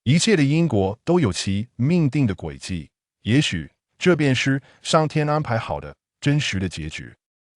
一切的因果都有其命定的轨迹，也许这便是上天安排好的真实的结局。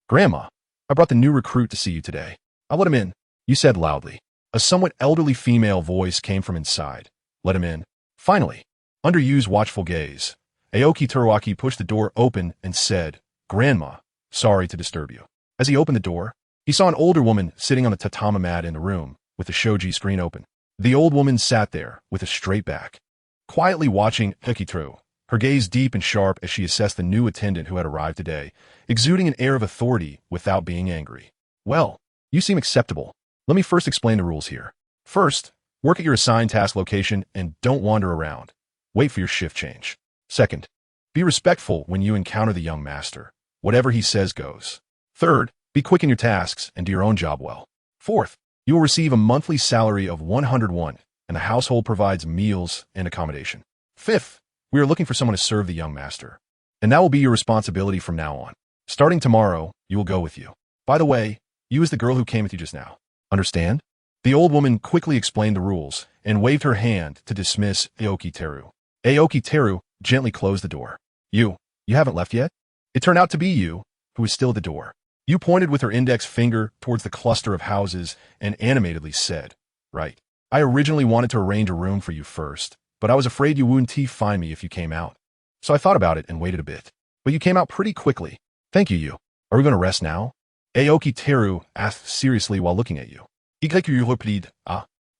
Grandma, I brought the new recruit to see you today. I'll let him in, you said loudly. A somewhat elderly female voice came from inside. Let him in. Finally, under Yu's watchful gaze, Aoki Teruaki pushed the door open and said, Grandma, sorry to disturb you. As he opened the door, he saw an older woman sitting on the tatami mat in the room with the shoji screen open. The old woman sat there with a straight back, quietly watching Hikitaro, her gaze deep and sharp as she assessed the new attendant who had arrived today, exuding an air of authority without being angry. Well, you seem acceptable. Let me first explain the rules here. First, work at your assigned task location and don't wander around. Wait for your shift change. Second, be respectful when you encounter the young master. Whatever he says goes. Third, be quick in your tasks and do your own job well. Fourth, you will receive a monthly salary of 101, and the household provides meals and accommodation. Fifth, we are looking for someone to serve the young master, and that will be your responsibility from now on. Starting tomorrow, you will go with you. By the way, you is the girl who came with you just now. Understand? The old woman quickly explained the rules and waved her hand to dismiss Aoki Teru. Aoki Teru gently closed the door. You haven't left yet? It turned out to be you, who was still at the door. You pointed with her index finger towards the cluster of houses and animatedly said, Right. I originally wanted to arrange a room for you first, but I was afraid you wouldn't find me if you came out. So I thought about it and waited a bit. But you came out pretty quickly. Thank you. Are we going to rest now? Aoki Teru asked seriously while looking at you.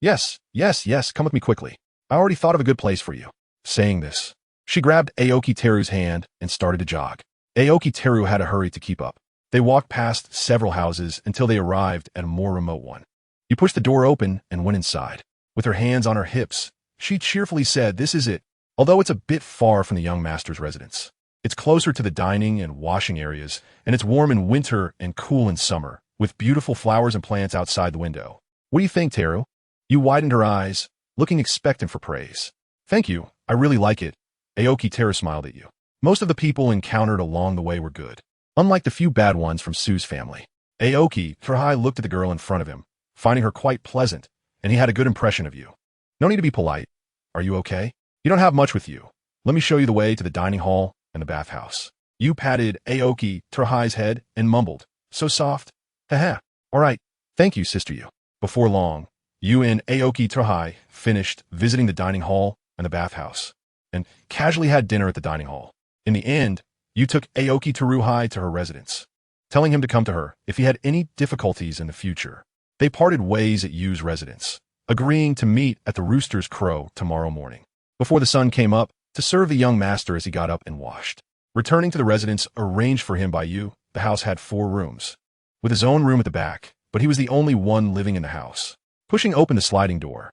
Yes, come with me quickly. I already thought of a good place for you. Saying this, she grabbed Aoki Teru's hand and started to jog. Aoki Teru had a hurry to keep up. They walked past several houses until they arrived at a more remote one. You pushed the door open and went inside. With her hands on her hips, she cheerfully said, This is it, although it's a bit far from the young master's residence. It's closer to the dining and washing areas, and it's warm in winter and cool in summer, with beautiful flowers and plants outside the window. What do you think, Teru? You widened her eyes, looking expectant for praise. Thank you, I really like it. Aoki Teru smiled at you. Most of the people encountered along the way were good, unlike the few bad ones from Sue's family. Aoki Teruhai looked at the girl in front of him, finding her quite pleasant, and he had a good impression of you. No need to be polite. Are you okay? You don't have much with you. Let me show you the way to the dining hall and the bathhouse. You patted Aoki Teruhai's head and mumbled, So soft. Haha. All right. Thank you, Sister Yu. Before long, you and Aoki Teruhai finished visiting the dining hall and the bathhouse, and casually had dinner at the dining hall. In the end, you took Aoki Teruhai to her residence, telling him to come to her if he had any difficulties in the future. They parted ways at Yu's residence, agreeing to meet at the Rooster's Crow tomorrow morning, before the sun came up, to serve the young master as he got up and washed. Returning to the residence arranged for him by Yu, the house had 4 rooms, with his own room at the back, but he was the only one living in the house. Pushing open the sliding door,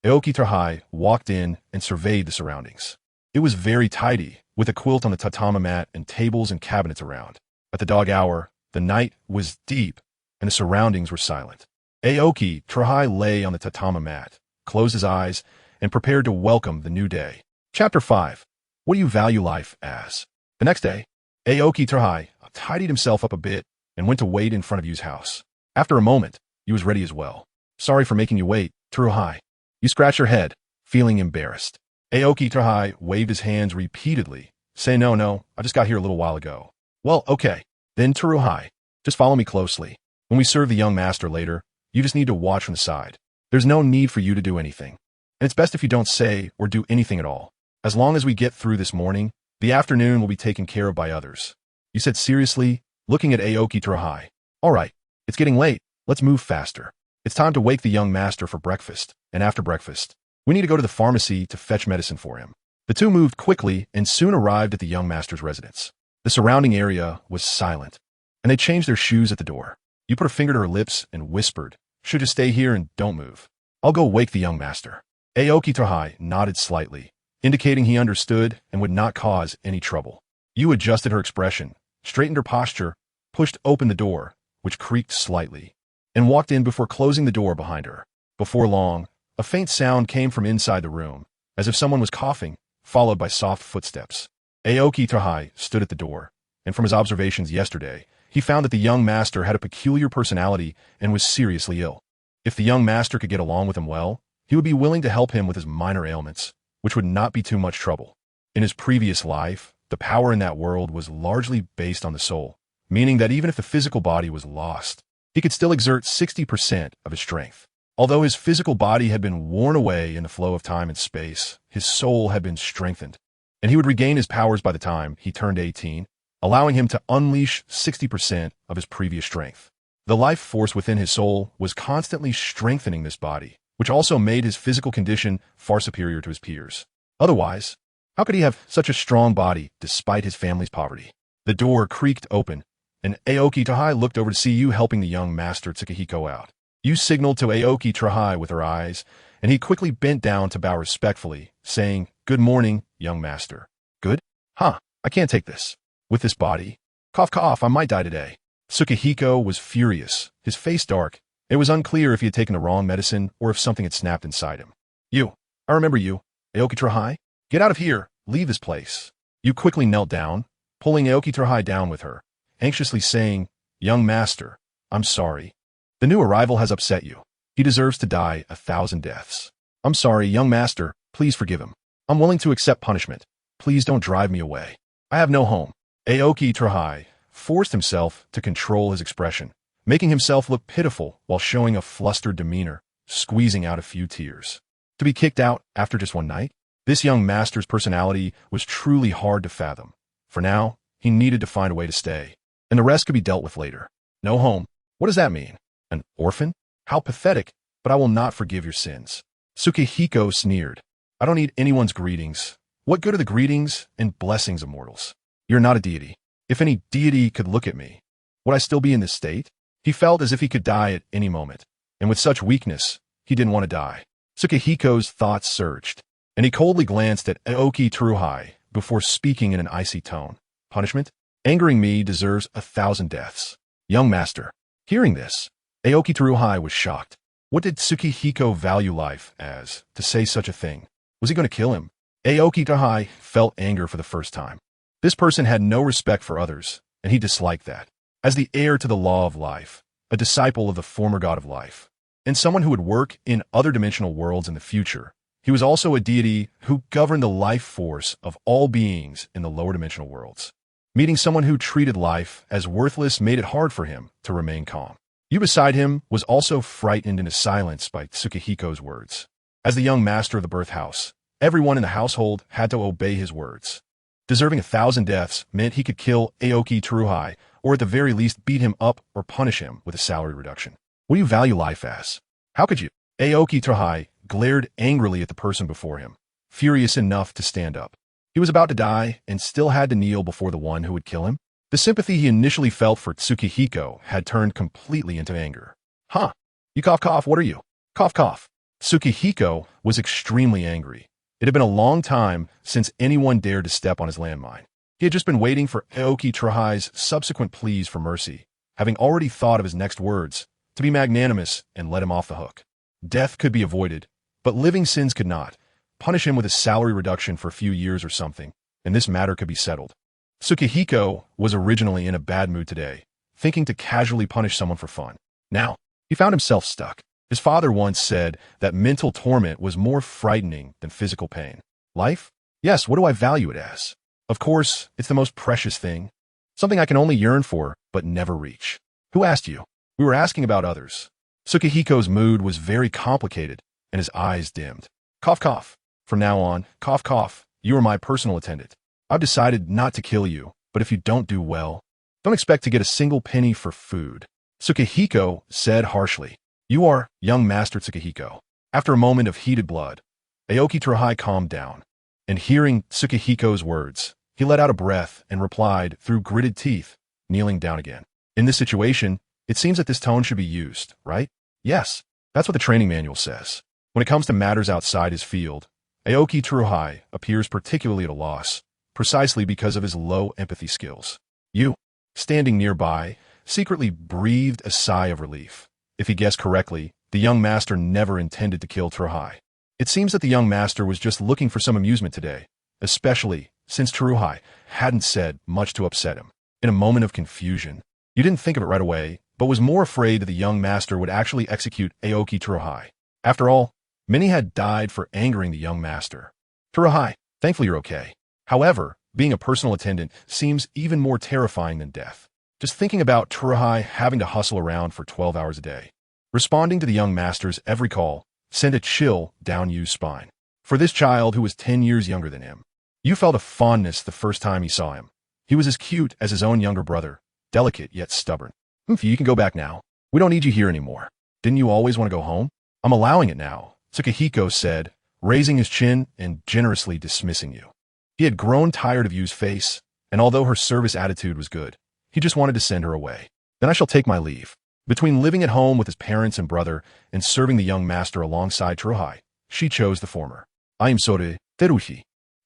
Aoki Teruhai walked in and surveyed the surroundings. It was very tidy, with a quilt on the tatami mat and tables and cabinets around. At the dog hour, the night was deep, and the surroundings were silent. Aoki Teruhai lay on the tatami mat, closed his eyes, and prepared to welcome the new day. Chapter 5. What do you value life as? The next day, Aoki Teruhai tidied himself up a bit and went to wait in front of Yu's house. After a moment, Yu was ready as well. Sorry for making you wait, Teruhai. You scratched your head, feeling embarrassed. Aoki Teruhai waved his hands repeatedly, saying, No, I just got here a little while ago. Well, okay. Then Teruhai, just follow me closely. When we serve the young master later, you just need to watch from the side. There's no need for you to do anything. And it's best if you don't say or do anything at all. As long as we get through this morning, the afternoon will be taken care of by others. You said seriously, looking at Aoki Teruhai. All right, it's getting late. Let's move faster. It's time to wake the young master for breakfast, and after breakfast, we need to go to the pharmacy to fetch medicine for him. The two moved quickly and soon arrived at the young master's residence. The surrounding area was silent, and they changed their shoes at the door. You put a finger to her lips and whispered, Should just stay here and don't move. I'll go wake the young master. Aoki Teruhai nodded slightly, indicating he understood and would not cause any trouble. You adjusted her expression, straightened her posture, pushed open the door, which creaked slightly, and walked in before closing the door behind her. Before long, a faint sound came from inside the room, as if someone was coughing, followed by soft footsteps. Aoki Teruhai stood at the door, and from his observations yesterday, he found that the young master had a peculiar personality and was seriously ill. If the young master could get along with him well, he would be willing to help him with his minor ailments, which would not be too much trouble. In his previous life, the power in that world was largely based on the soul, meaning that even if the physical body was lost, he could still exert 60% of his strength. Although his physical body had been worn away in the flow of time and space, his soul had been strengthened, and he would regain his powers by the time he turned 18, allowing him to unleash 60% of his previous strength. The life force within his soul was constantly strengthening this body, which also made his physical condition far superior to his peers. Otherwise, how could he have such a strong body despite his family's poverty? The door creaked open, and Aoki Trahai looked over to see you helping the young master Tsukihiro out. You signaled to Aoki Trahai with her eyes, and he quickly bent down to bow respectfully, saying, "Good morning, young master." "Good? Huh, I can't take this. With this body? Cough cough, I might die today." Tsukihiro was furious, his face dark. It was unclear if he had taken the wrong medicine or if something had snapped inside him. "You, I remember you, Aoki Trahai. Get out of here, leave this place." You quickly knelt down, pulling Aoki Trahai down with her, anxiously saying, "Young master, I'm sorry. The new arrival has upset you. He deserves to die 1,000 deaths. I'm sorry, young master, please forgive him. I'm willing to accept punishment. Please don't drive me away. I have no home." Aoki Trahai forced himself to control his expression, making himself look pitiful while showing a flustered demeanor, squeezing out a few tears. To be kicked out after just one night? This young master's personality was truly hard to fathom. For now, he needed to find a way to stay, and the rest could be dealt with later. No home. What does that mean? An orphan? How pathetic, but I will not forgive your sins. Tsukihiro sneered. "I don't need anyone's greetings. What good are the greetings and blessings of mortals? You're not a deity. If any deity could look at me, would I still be in this state?" He felt as if he could die at any moment, and with such weakness, he didn't want to die. Tsukihiro's thoughts surged, and he coldly glanced at Aoki Trahai before speaking in an icy tone. "Punishment? Angering me deserves 1,000 deaths. Young master." Hearing this, Aoki Trahai was shocked. What did Tsukihiro value life as, to say such a thing? Was he going to kill him? Aoki Trahai felt anger for the first time. This person had no respect for others, and he disliked that. As the heir to the law of life, a disciple of the former god of life, and someone who would work in other dimensional worlds in the future, he was also a deity who governed the life force of all beings in the lower dimensional worlds. Meeting someone who treated life as worthless made it hard for him to remain calm. You beside him was also frightened into silence by Tsukihiro's words. As the young master of the birth house, everyone in the household had to obey his words. Deserving 1,000 deaths meant he could kill Aoki Trahai, or at the very least beat him up or punish him with a salary reduction. What do you value life as? How could you? Aoki Trahai glared angrily at the person before him, furious enough to stand up. He was about to die and still had to kneel before the one who would kill him. The sympathy he initially felt for Tsukihiro had turned completely into anger. "Huh? You cough cough, what are you? Cough cough." Tsukihiro was extremely angry. It had been a long time since anyone dared to step on his landmine. He had just been waiting for Aoki Trahai's subsequent pleas for mercy, having already thought of his next words, to be magnanimous and let him off the hook. Death could be avoided, but living sins could not. Punish him with a salary reduction for a few years or something, and this matter could be settled. Tsukihiro was originally in a bad mood today, thinking to casually punish someone for fun. Now, he found himself stuck. His father once said that mental torment was more frightening than physical pain. Life? Yes, what do I value it as? Of course, it's the most precious thing. Something I can only yearn for, but never reach. Who asked you? We were asking about others. Tsukihiro's mood was very complicated, and his eyes dimmed. Cough cough. From now on, cough cough, you are my personal attendant. I've decided not to kill you, but if you don't do well, don't expect to get a single penny for food. Tsukihiro said harshly. You are, young master Tsukihiro. After a moment of heated blood, Aoki Trahai calmed down, and hearing Tsukihiro's words, he let out a breath and replied through gritted teeth, kneeling down again. In this situation, it seems that this tone should be used, right? Yes, that's what the training manual says. When it comes to matters outside his field, Aoki Trahai appears particularly at a loss, precisely because of his low empathy skills. You, standing nearby, secretly breathed a sigh of relief. If he guessed correctly, the young master never intended to kill Trahai. It seems that the young master was just looking for some amusement today, especially since Trahai hadn't said much to upset him. In a moment of confusion, you didn't think of it right away, but was more afraid that the young master would actually execute Aoki Trahai. After all, Many had died for angering the young master. Tsuruhai, thankfully you're okay. However, being a personal attendant seems even more terrifying than death. Just thinking about Tsuruhai having to hustle around for 12 hours a day. Responding to the young master's every call sent a chill down Yu's spine. For this child who was 10 years younger than him, Yu felt a fondness the first time he saw him. He was as cute as his own younger brother, delicate yet stubborn. You can go back now. We don't need you here anymore. Didn't you always want to go home? I'm allowing it now, Tsukihiro said, raising his chin and generously dismissing Yu. He had grown tired of Yu's face, and although her service attitude was good, he just wanted to send her away. Then I shall take my leave. Between living at home with his parents and brother and serving the young master alongside Tsuruhai, she chose the former. I am sorry, Teruhi.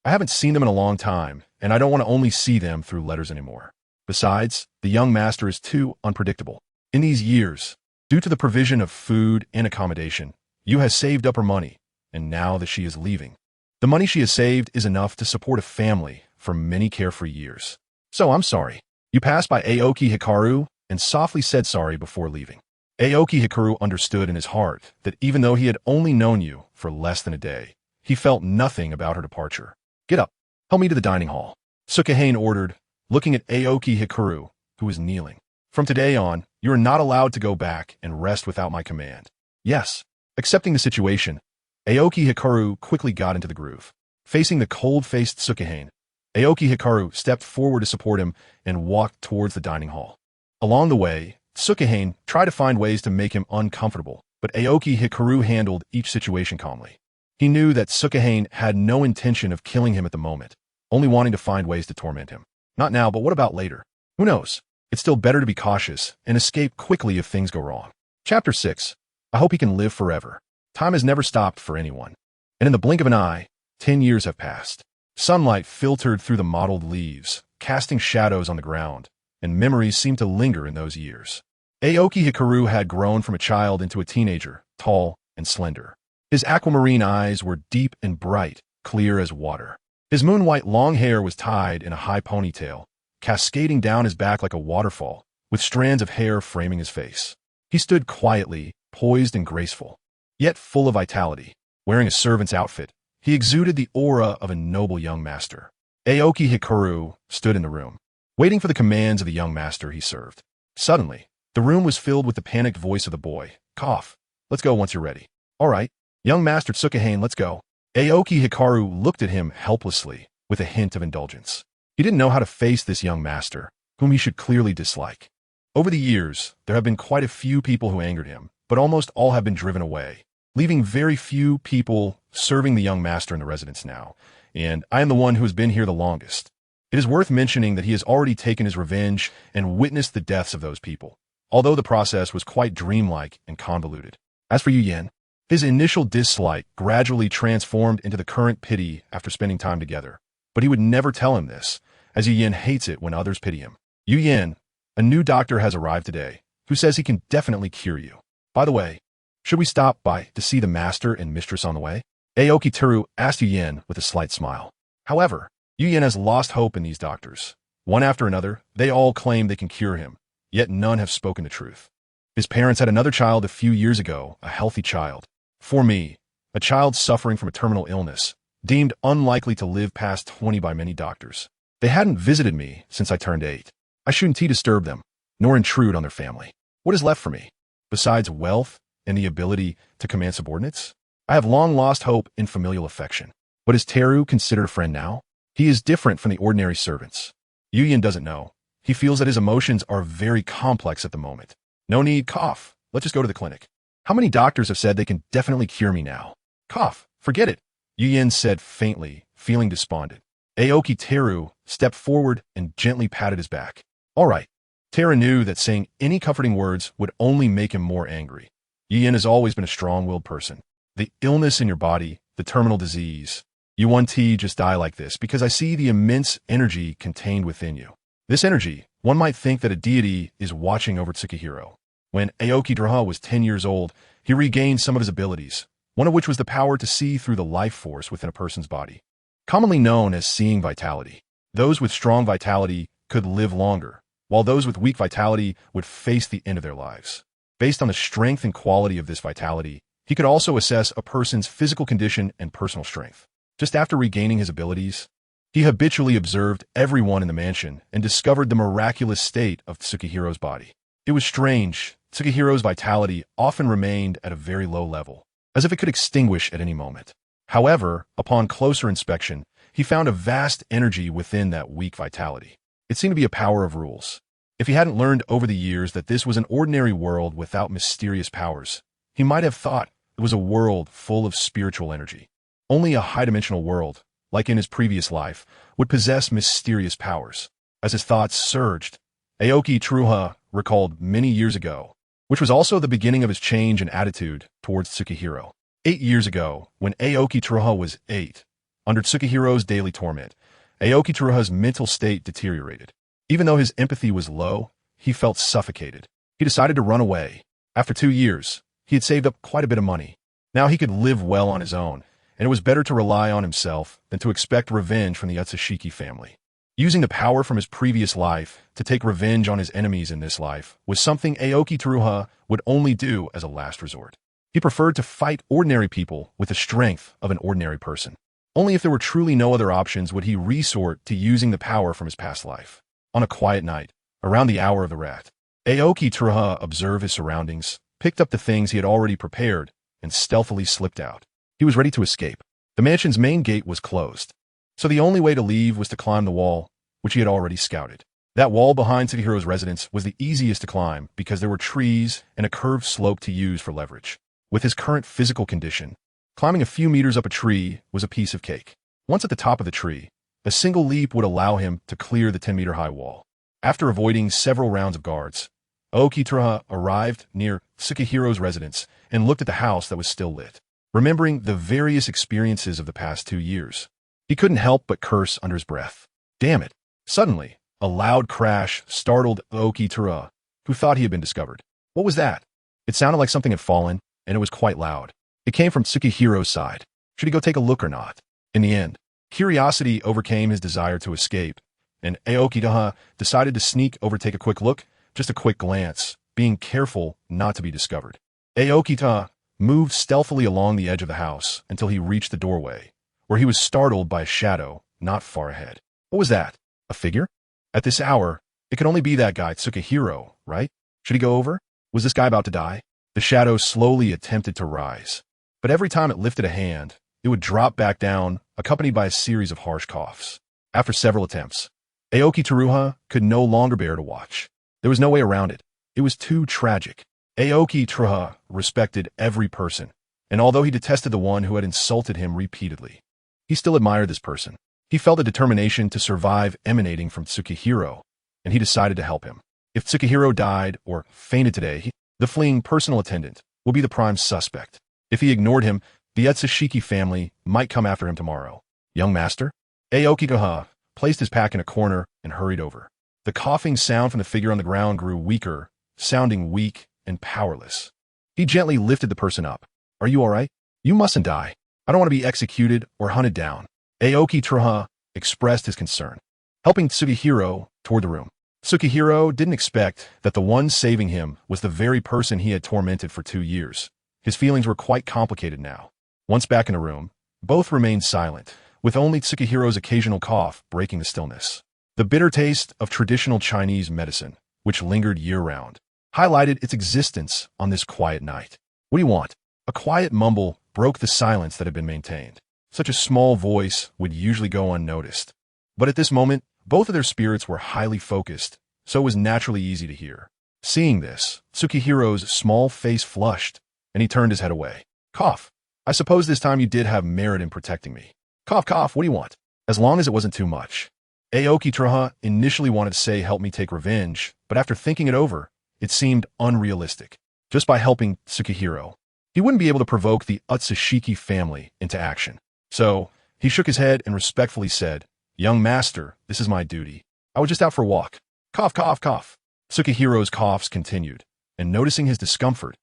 I haven't seen them in a long time, and I don't want to only see them through letters anymore. Besides, the young master is too unpredictable. In these years, due to the provision of food and accommodation, Yu has saved up her money, and now that she is leaving, the money she has saved is enough to support a family for many carefree years. So I'm sorry. You passed by Aoki Hikaru and softly said sorry before leaving. Aoki Hikaru understood in his heart that even though he had only known Yu for less than a day, he felt nothing about her departure. Get up. Help me to the dining hall, Tsukihiro ordered, looking at Aoki Hikaru, who was kneeling. From today on, you are not allowed to go back and rest without my command. Yes. Accepting the situation, Aoki Hikaru quickly got into the groove. Facing the cold-faced Tsukihiro, Aoki Hikaru stepped forward to support him and walked towards the dining hall. Along the way, Tsukihiro tried to find ways to make him uncomfortable, but Aoki Hikaru handled each situation calmly. He knew that Tsukihiro had no intention of killing him at the moment, only wanting to find ways to torment him. Not now, but what about later? Who knows? It's still better to be cautious and escape quickly if things go wrong. Chapter 6. I hope he can live forever. Time has never stopped for anyone. And in the blink of an eye, 10 years have passed. Sunlight filtered through the mottled leaves, casting shadows on the ground, and memories seemed to linger in those years. Aoki Hikaru had grown from a child into a teenager, tall and slender. His aquamarine eyes were deep and bright, clear as water. His moon-white long hair was tied in a high ponytail, cascading down his back like a waterfall, with strands of hair framing his face. He stood quietly, poised and graceful, yet full of vitality. Wearing a servant's outfit, he exuded the aura of a noble young master. Aoki Hikaru stood in the room, waiting for the commands of the young master he served. Suddenly, the room was filled with the panicked voice of the boy. Cough. Let's go once you're ready. All right. Young Master Tsukihiro, let's go. Aoki Hikaru looked at him helplessly, with a hint of indulgence. He didn't know how to face this young master, whom he should clearly dislike. Over the years, there have been quite a few people who angered him, but almost all have been driven away, leaving very few people serving the young master in the residence now, and I am the one who has been here the longest. It is worth mentioning that he has already taken his revenge and witnessed the deaths of those people, although the process was quite dreamlike and convoluted. As for Yu Yen, his initial dislike gradually transformed into the current pity after spending time together. But he would never tell him this, as Yu Yen hates it when others pity him. Yu Yen, a new doctor has arrived today, who says he can definitely cure you. By the way, should we stop by to see the master and mistress on the way? Aoki Teru asked Yu Yen with a slight smile. However, Yu Yen has lost hope in these doctors. One after another, they all claim they can cure him, yet none have spoken the truth. His parents had another child a few years ago, a healthy child. For me, a child suffering from a terminal illness, deemed unlikely to live past 20 by many doctors. They hadn't visited me since I turned 8. I shouldn't disturb them, nor intrude on their family. What is left for me, besides wealth and the ability to command subordinates? I have long lost hope in familial affection. But is Teru considered a friend now? He is different from the ordinary servants. Yu Yen doesn't know. He feels that his emotions are very complex at the moment. No need, cough. Let's just go to the clinic. How many doctors have said they can definitely cure me now? Cough. Forget it. Yu Yen said faintly, feeling despondent. Aoki Teru stepped forward and gently patted his back. All right. Teru knew that saying any comforting words would only make him more angry. Yu Yen has always been a strong-willed person. The illness in your body, the terminal disease. You want to just die like this because I see the immense energy contained within you. This energy, one might think that a deity is watching over Tsukihiro. When Aoki Draha was 10 years old, he regained some of his abilities, one of which was the power to see through the life force within a person's body, commonly known as seeing vitality. Those with strong vitality could live longer, while those with weak vitality would face the end of their lives. Based on the strength and quality of this vitality, He could also assess a person's physical condition and personal strength. Just after regaining his abilities, he habitually observed everyone in the mansion and discovered the miraculous state of Tsukihiro's body. It was strange. Tsukihiro's vitality often remained at a very low level, as if it could extinguish at any moment. However, upon closer inspection, he found a vast energy within that weak vitality. It seemed to be a power of rules. If he hadn't learned over the years that this was an ordinary world without mysterious powers, he might have thought it was a world full of spiritual energy. Only a high-dimensional world, like in his previous life, would possess mysterious powers. As his thoughts surged, Aoki Truha recalled many years ago, which was also the beginning of his change in attitude towards Tsukihiro. 8 years ago, when Aoki Truha was 8, under Tsukihiro's daily torment, Aoki Truha's mental state deteriorated. Even though his empathy was low, he felt suffocated. He decided to run away. After 2 years, he had saved up quite a bit of money. Now he could live well on his own, and it was better to rely on himself than to expect revenge from the Utsushiki family. Using the power from his previous life to take revenge on his enemies in this life was something Aoki Truha would only do as a last resort. He preferred to fight ordinary people with the strength of an ordinary person. Only if there were truly no other options would he resort to using the power from his past life. On a quiet night, around the hour of the rat, Aoki Truha observed his surroundings, picked up the things he had already prepared, and stealthily slipped out. He was ready to escape. The mansion's main gate was closed, so the only way to leave was to climb the wall, which he had already scouted. That wall behind Tsukihiro's residence was the easiest to climb because there were trees and a curved slope to use for leverage. With his current physical condition, climbing a few meters up a tree was a piece of cake. Once at the top of the tree, a single leap would allow him to clear the 10-meter-high wall. After avoiding several rounds of guards, Aoki Truha arrived near Tsukihiro's residence and looked at the house that was still lit. Remembering the various experiences of the past 2 years, he couldn't help but curse under his breath. Damn it. Suddenly, a loud crash startled Aoki Truha, who thought he had been discovered. What was that? It sounded like something had fallen, and it was quite loud. It came from Tsukihiro's side. Should he go take a look or not? In the end, curiosity overcame his desire to escape, and Aoki Truha decided to sneak over to take a quick look, just a quick glance, being careful not to be discovered. Aoki Truha moved stealthily along the edge of the house until he reached the doorway, where he was startled by a shadow not far ahead. What was that? A figure? At this hour, it could only be that guy, Tsukihiro, right? Should he go over? Was this guy about to die? The shadow slowly attempted to rise, but every time it lifted a hand, it would drop back down, accompanied by a series of harsh coughs. After several attempts, Aoki Truha could no longer bear to watch. There was no way around it. It was too tragic. Aoki Truha respected every person, and although he detested the one who had insulted him repeatedly, he still admired this person. He felt a determination to survive emanating from Tsukihiro, and he decided to help him. If Tsukihiro died or fainted today, the fleeing personal attendant will be the prime suspect. If he ignored him, the Utsushiki family might come after him tomorrow. Young master? Aoki Truha placed his pack in a corner and hurried over. The coughing sound from the figure on the ground grew weaker, sounding weak and powerless. He gently lifted the person up. Are you all right? You mustn't die. I don't want to be executed or hunted down. Aoki Truha expressed his concern, helping Tsukihiro toward the room. Tsukihiro didn't expect that the one saving him was the very person he had tormented for 2 years. His feelings were quite complicated now. Once back in the room, both remained silent, with only Tsukihiro's occasional cough breaking the stillness. The bitter taste of traditional Chinese medicine, which lingered year-round, highlighted its existence on this quiet night. What do you want? A quiet mumble broke the silence that had been maintained. Such a small voice would usually go unnoticed. But at this moment, both of their spirits were highly focused, so it was naturally easy to hear. Seeing this, Tsukihiro's small face flushed, and he turned his head away. Cough. I suppose this time you did have merit in protecting me. Cough, cough, what do you want? As long as it wasn't too much. Aoki Truha initially wanted to say help me take revenge, but after thinking it over, it seemed unrealistic. Just by helping Tsukihiro, he wouldn't be able to provoke the Utsushiki family into action. So, he shook his head and respectfully said, Young master, this is my duty. I was just out for a walk. Cough, cough, cough. Tsukihiro's coughs continued, and noticing his discomfort,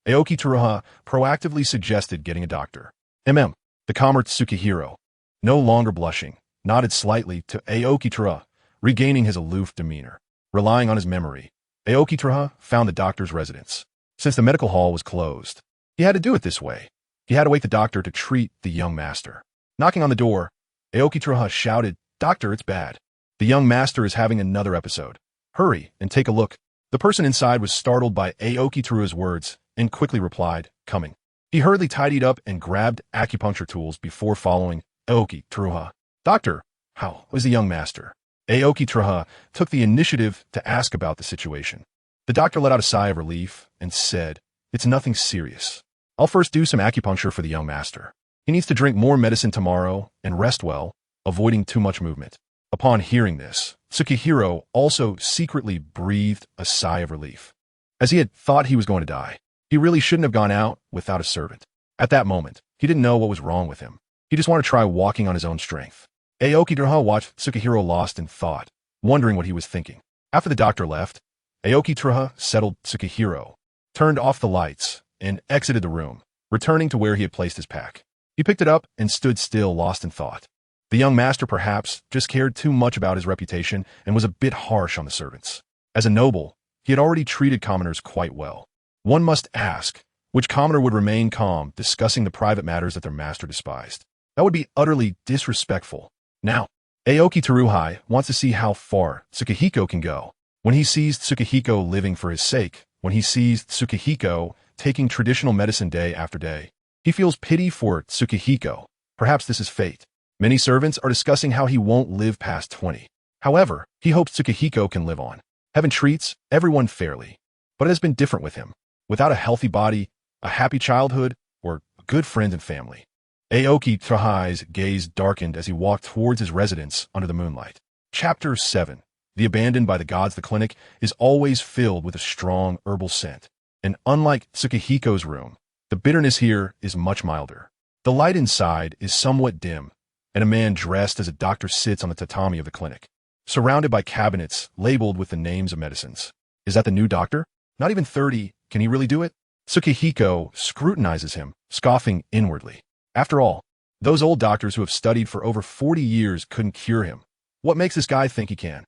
Aoki Truha proactively suggested getting a doctor. The calmer Tsukihiro, no longer blushing, nodded slightly to Aoki Truha, regaining his aloof demeanor. Relying on his memory, Aoki Truha found the doctor's residence. Since the medical hall was closed, He had to do it this way. He had to wake the doctor to treat the young master. Knocking on the door, Aoki Truha shouted, "Doctor, it's bad. The young master is having another episode. Hurry and take a look." The person inside was startled by Aoki Truha's words and quickly replied, "Coming." He hurriedly tidied up and grabbed acupuncture tools before following Aoki Truha. "Doctor, how is the young master?" Aoki Truha took the initiative to ask about the situation. The doctor let out a sigh of relief and said, "It's nothing serious. I'll first do some acupuncture for the young master. He needs to drink more medicine tomorrow and rest well, avoiding too much movement." Upon hearing this, Tsukihiro also secretly breathed a sigh of relief. As he had thought he was going to die, he really shouldn't have gone out without a servant. At that moment, he didn't know what was wrong with him. He just wanted to try walking on his own strength. Aoki Truha watched Tsukihiro lost in thought, wondering what he was thinking. After the doctor left, Aoki Truha settled Tsukihiro, turned off the lights, and exited the room, returning to where he had placed his pack. He picked it up and stood still, lost in thought. The young master perhaps just cared too much about his reputation and was a bit harsh on the servants. As a noble, he had already treated commoners quite well. One must ask, which commoner would remain calm discussing the private matters that their master despised? That would be utterly disrespectful. Now, Aoki Teruhai wants to see how far Tsukihiko can go. When he sees Tsukihiko living for his sake, when he sees Tsukihiko taking traditional medicine day after day, he feels pity for Tsukihiko. Perhaps this is fate. Many servants are discussing how he won't live past 20. However, he hopes Tsukihiko can live on. Heaven treats everyone fairly, but it has been different with him. Without a healthy body, a happy childhood, or good friends and family. Aoki Truhai's gaze darkened as he walked towards his residence under the moonlight. Chapter 7. The Abandoned by the Gods. The clinic is always filled with a strong herbal scent. And unlike Tsukihiko's room, the bitterness here is much milder. The light inside is somewhat dim, and a man dressed as a doctor sits on the tatami of the clinic, surrounded by cabinets labeled with the names of medicines. Is that the new doctor? Not even 30, can he really do it? Tsukihiko scrutinizes him, scoffing inwardly. After all, those old doctors who have studied for over 40 years couldn't cure him. What makes this guy think he can?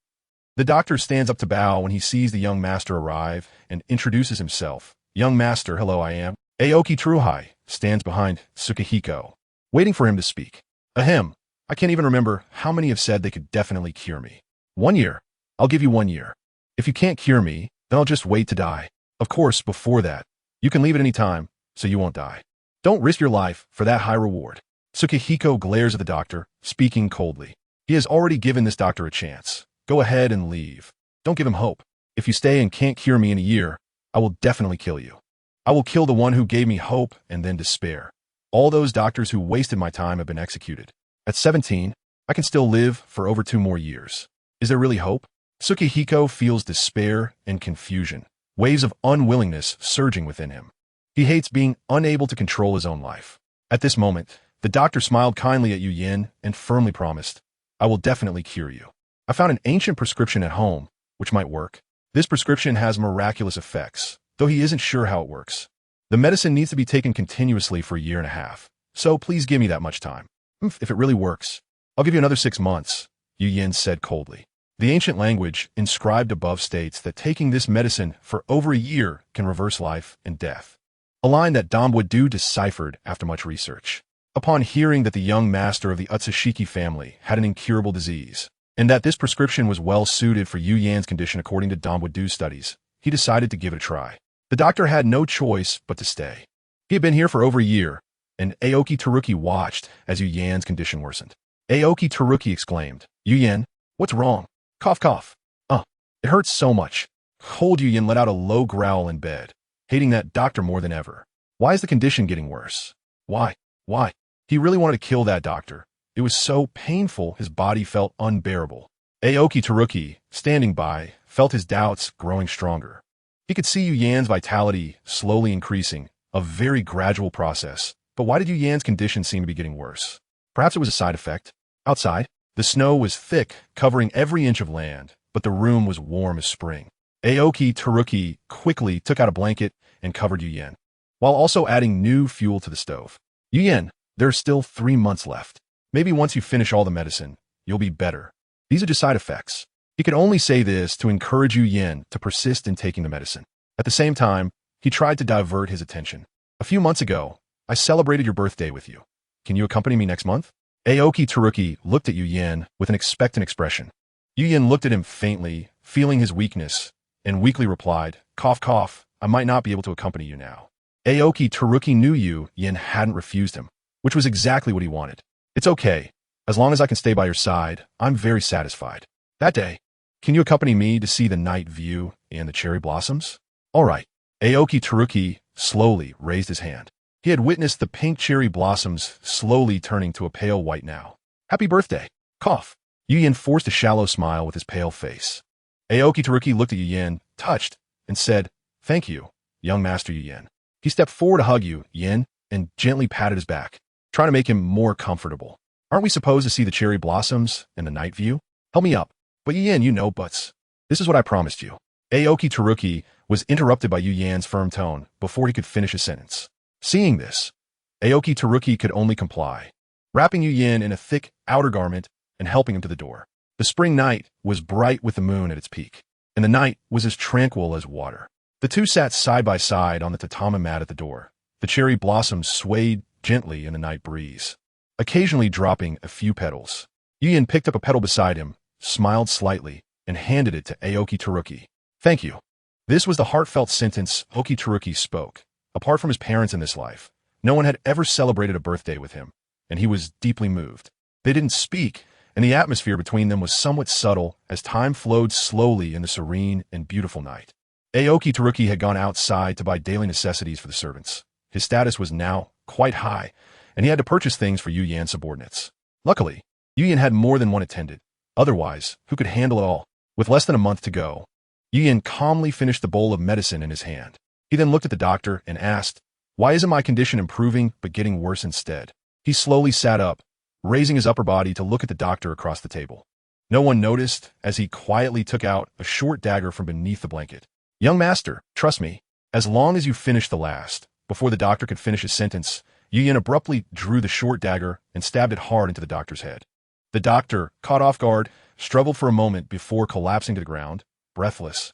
The doctor stands up to bow when he sees the young master arrive and introduces himself. "Young master, hello, I am." Aoki Truhai stands behind Tsukihiko, waiting for him to speak. "Ahem, I can't even remember how many have said they could definitely cure me. 1 year. I'll give you 1 year. If you can't cure me, then I'll just wait to die. Of course, before that, you can leave at any time, so you won't die. Don't risk your life for that high reward." Tsukihiko glares at the doctor, speaking coldly. He has already given this doctor a chance. Go ahead and leave. Don't give him hope. If you stay and can't cure me in a year, I will definitely kill you. I will kill the one who gave me hope and then despair. All those doctors who wasted my time have been executed. At 17, I can still live for over 2 more years. Is there really hope? Tsukihiko feels despair and confusion, waves of unwillingness surging within him. He hates being unable to control his own life. At this moment, the doctor smiled kindly at Yu Yin and firmly promised, "I will definitely cure you. I found an ancient prescription at home, which might work. This prescription has miraculous effects, though he isn't sure how it works. The medicine needs to be taken continuously for 1.5 years, so please give me that much time. If it really works, I'll give you another 6 months, Yu Yin said coldly. The ancient language inscribed above states that taking this medicine for over 1 year can reverse life and death. A line that Dambudu deciphered after much research. Upon hearing that the young master of the Utsushiki family had an incurable disease, and that this prescription was well suited for Yu Yan's condition according to Dambudu's studies, he decided to give it a try. The doctor had no choice but to stay. He had been here for over 1 year, and Aoki Teruki watched as Yu Yan's condition worsened. Aoki Teruki exclaimed, "Yu Yan, what's wrong? Cough, cough. It hurts so much." Old Yu Yan let out a low growl in bed, hating that doctor more than ever. Why is the condition getting worse? Why? He really wanted to kill that doctor. It was so painful his body felt unbearable. Aoki Teruki, standing by, felt his doubts growing stronger. He could see Yu Yan's vitality slowly increasing, a very gradual process. But why did Yu Yan's condition seem to be getting worse? Perhaps it was a side effect. Outside, the snow was thick, covering every inch of land, but the room was warm as spring. Aoki Teruki quickly took out a blanket and covered Yu Yan, while also adding new fuel to the stove. "Yu Yan, there are still 3 months left. Maybe once you finish all the medicine, you'll be better. These are just side effects." He could only say this to encourage Yu Yan to persist in taking the medicine. At the same time, he tried to divert his attention. A few months ago, I celebrated your birthday with you. Can you accompany me next month? Aoki Teruki looked at Yu Yin with an expectant expression. Yu Yin looked at him faintly, feeling his weakness, and weakly replied, cough cough, I might not be able to accompany you now. Aoki Teruki knew Yu Yin hadn't refused him, which was exactly what he wanted. It's okay. As long as I can stay by your side, I'm very satisfied. That day, can you accompany me to see the night view and the cherry blossoms? All right. Aoki Teruki slowly raised his hand. He had witnessed the pink cherry blossoms slowly turning to a pale white now. Happy birthday. Cough. Yu Yin forced a shallow smile with his pale face. Aoki Teruki looked at Yu Yin, touched, and said, thank you, young master Yu Yin. He stepped forward to hug Yu Yin and gently patted his back, trying to make him more comfortable. Aren't we supposed to see the cherry blossoms and the night view? Help me up. But Yu Yin, you know buts. This is what I promised you. Aoki Teruki was interrupted by Yu Yan's firm tone before he could finish his sentence. Seeing this, Aoki Teruki could only comply, wrapping Yu Yin in a thick outer garment and helping him to the door. The spring night was bright with the moon at its peak, and the night was as tranquil as water. The two sat side by side on the tatami mat at the door. The cherry blossoms swayed gently in the night breeze, occasionally dropping a few petals. Yu Yin picked up a petal beside him, smiled slightly, and handed it to Aoki Teruki. Thank you. This was the heartfelt sentence Aoki Teruki spoke. Apart from his parents in this life, no one had ever celebrated a birthday with him, and he was deeply moved. They didn't speak, and the atmosphere between them was somewhat subtle as time flowed slowly in the serene and beautiful night. Aoki Teruki had gone outside to buy daily necessities for the servants. His status was now quite high, and he had to purchase things for Yu Yan's subordinates. Luckily, Yu Yan had more than one attendant. Otherwise, who could handle it all? With less than a month to go, Yu Yan calmly finished the bowl of medicine in his hand. He then looked at the doctor and asked, why isn't my condition improving but getting worse instead? He slowly sat up, raising his upper body to look at the doctor across the table. No one noticed as he quietly took out a short dagger from beneath the blanket. Young master, trust me, as long as you finish the last. Before the doctor could finish his sentence, Yu Yan abruptly drew the short dagger and stabbed it hard into the doctor's head. The doctor, caught off guard, struggled for a moment before collapsing to the ground, breathless.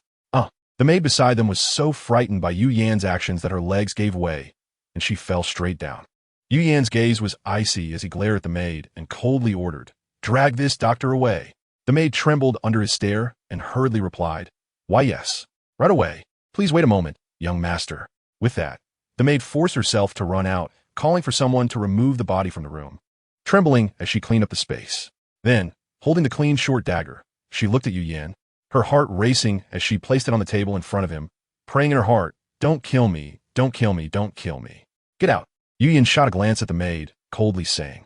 The maid beside them was so frightened by Yu Yan's actions that her legs gave way, and she fell straight down. Yu Yan's gaze was icy as he glared at the maid and coldly ordered, drag this doctor away. The maid trembled under his stare and hurriedly replied, why yes, right away. Please wait a moment, young master. With that, the maid forced herself to run out, calling for someone to remove the body from the room, trembling as she cleaned up the space. Then, holding the clean short dagger, she looked at Yu Yan, her heart racing as she placed it on the table in front of him, praying in her heart, don't kill me, don't kill me, don't kill me. Get out. Yu Yan shot a glance at the maid, coldly saying,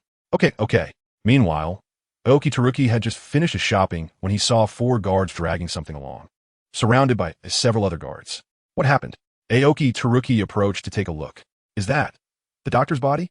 okay. Meanwhile, Aoki Teruki had just finished his shopping when he saw 4 guards dragging something along, surrounded by several other guards. What happened? Aoki Teruki approached to take a look. Is that the doctor's body?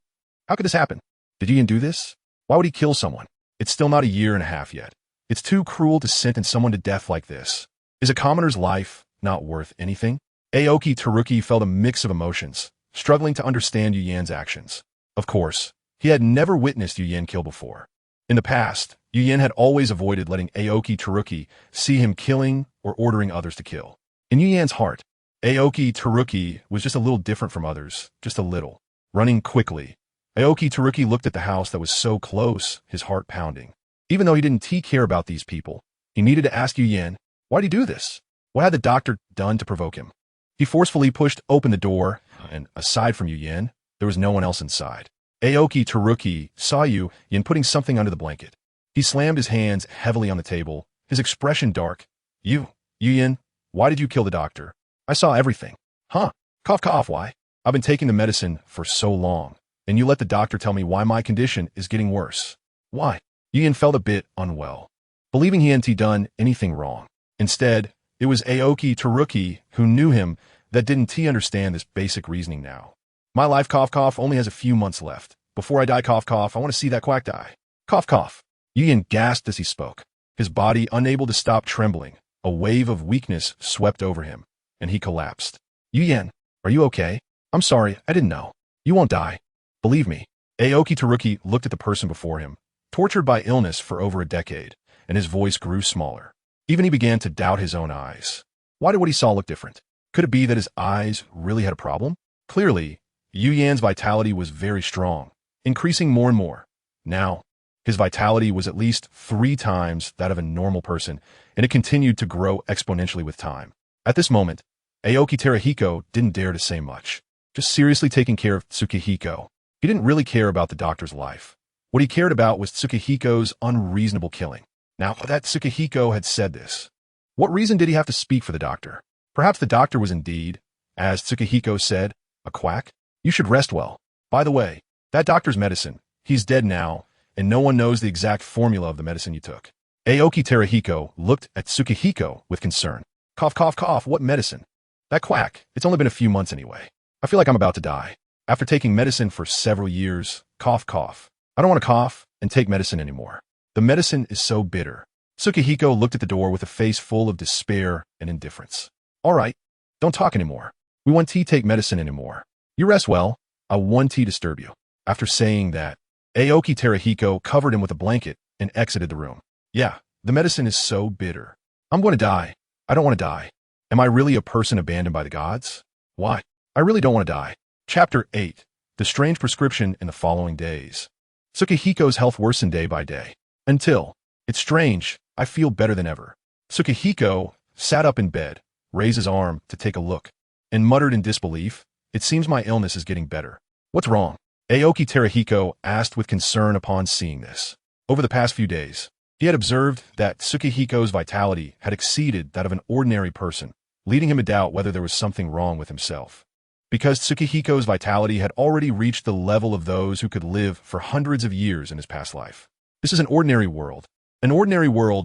How could this happen? Did Yu Yan do this? Why would he kill someone? It's still not a year and a half yet. It's too cruel to sentence someone to death like this. Is a commoner's life not worth anything? Aoki Teruki felt a mix of emotions, struggling to understand Yu Yan's actions. Of course, he had never witnessed Yu Yan kill before. In the past, Yu Yan had always avoided letting Aoki Teruki see him killing or ordering others to kill. In Yu Yan's heart, Aoki Teruki was just a little different from others, just a little. Running quickly, Aoki Teruki looked at the house that was so close, his heart pounding. Even though he didn't care about these people, he needed to ask Yu Yan, why'd he do this? What had the doctor done to provoke him? He forcefully pushed open the door, and aside from Yu Yan, there was no one else inside. Aoki Teruki saw Yu Yan putting something under the blanket. He slammed his hands heavily on the table, his expression dark. Yu Yan, why did you kill the doctor? I saw everything. Huh? Cough cough, why? I've been taking the medicine for so long, and you let the doctor tell me why my condition is getting worse. Why? Yu Yan felt a bit unwell, believing he hadn't done anything wrong. Instead, it was Aoki Teruki who knew him that didn't understand this basic reasoning now. My life cough cough only has a few months left. Before I die cough cough, I want to see that quack die. Cough cough. Yu Yan gasped as he spoke, his body unable to stop trembling. A wave of weakness swept over him, and he collapsed. Yu Yan, are you okay? I'm sorry, I didn't know. You won't die. Believe me. Aoki Teruki looked at the person before him, tortured by illness for over a decade, and his voice grew smaller. Even he began to doubt his own eyes. Why did what he saw look different? Could it be that his eyes really had a problem? Clearly, Yu Yan's vitality was very strong, increasing more and more. Now, his vitality was at least 3 times that of a normal person, and it continued to grow exponentially with time. At this moment, Aoki Terahiko didn't dare to say much, just seriously taking care of Tsukihiko. He didn't really care about the doctor's life. What he cared about was Tsukihiko's unreasonable killing. Now that Tsukihiko had said this, what reason did he have to speak for the doctor? Perhaps the doctor was indeed, as Tsukihiko said, a quack? You should rest well. By the way, that doctor's medicine, he's dead now, and no one knows the exact formula of the medicine you took. Aoki Terahiko looked at Tsukihiko with concern. Cough, cough, cough, what medicine? That quack, it's only been a few months anyway. I feel like I'm about to die. After taking medicine for several years, cough, cough. I don't want to cough and take medicine anymore. The medicine is so bitter. Tsukihiko looked at the door with a face full of despair and indifference. All right, don't talk anymore. We won't take medicine anymore. You rest well. I won't disturb you. After saying that, Aoki Terahiko covered him with a blanket and exited the room. Yeah, the medicine is so bitter. I'm going to die. I don't want to die. Am I really a person abandoned by the gods? Why? I really don't want to die. Chapter 8. The Strange Prescription in the Following Days. Tsukihiko's health worsened day by day. Until, it's strange, I feel better than ever. Tsukihiko sat up in bed, raised his arm to take a look, and muttered in disbelief, it seems my illness is getting better. What's wrong? Aoki Terahiko asked with concern upon seeing this. Over the past few days, he had observed that Tsukihiko's vitality had exceeded that of an ordinary person, leading him to doubt whether there was something wrong with himself. Because Tsukihiko's vitality had already reached the level of those who could live for hundreds of years in his past life. This is an ordinary world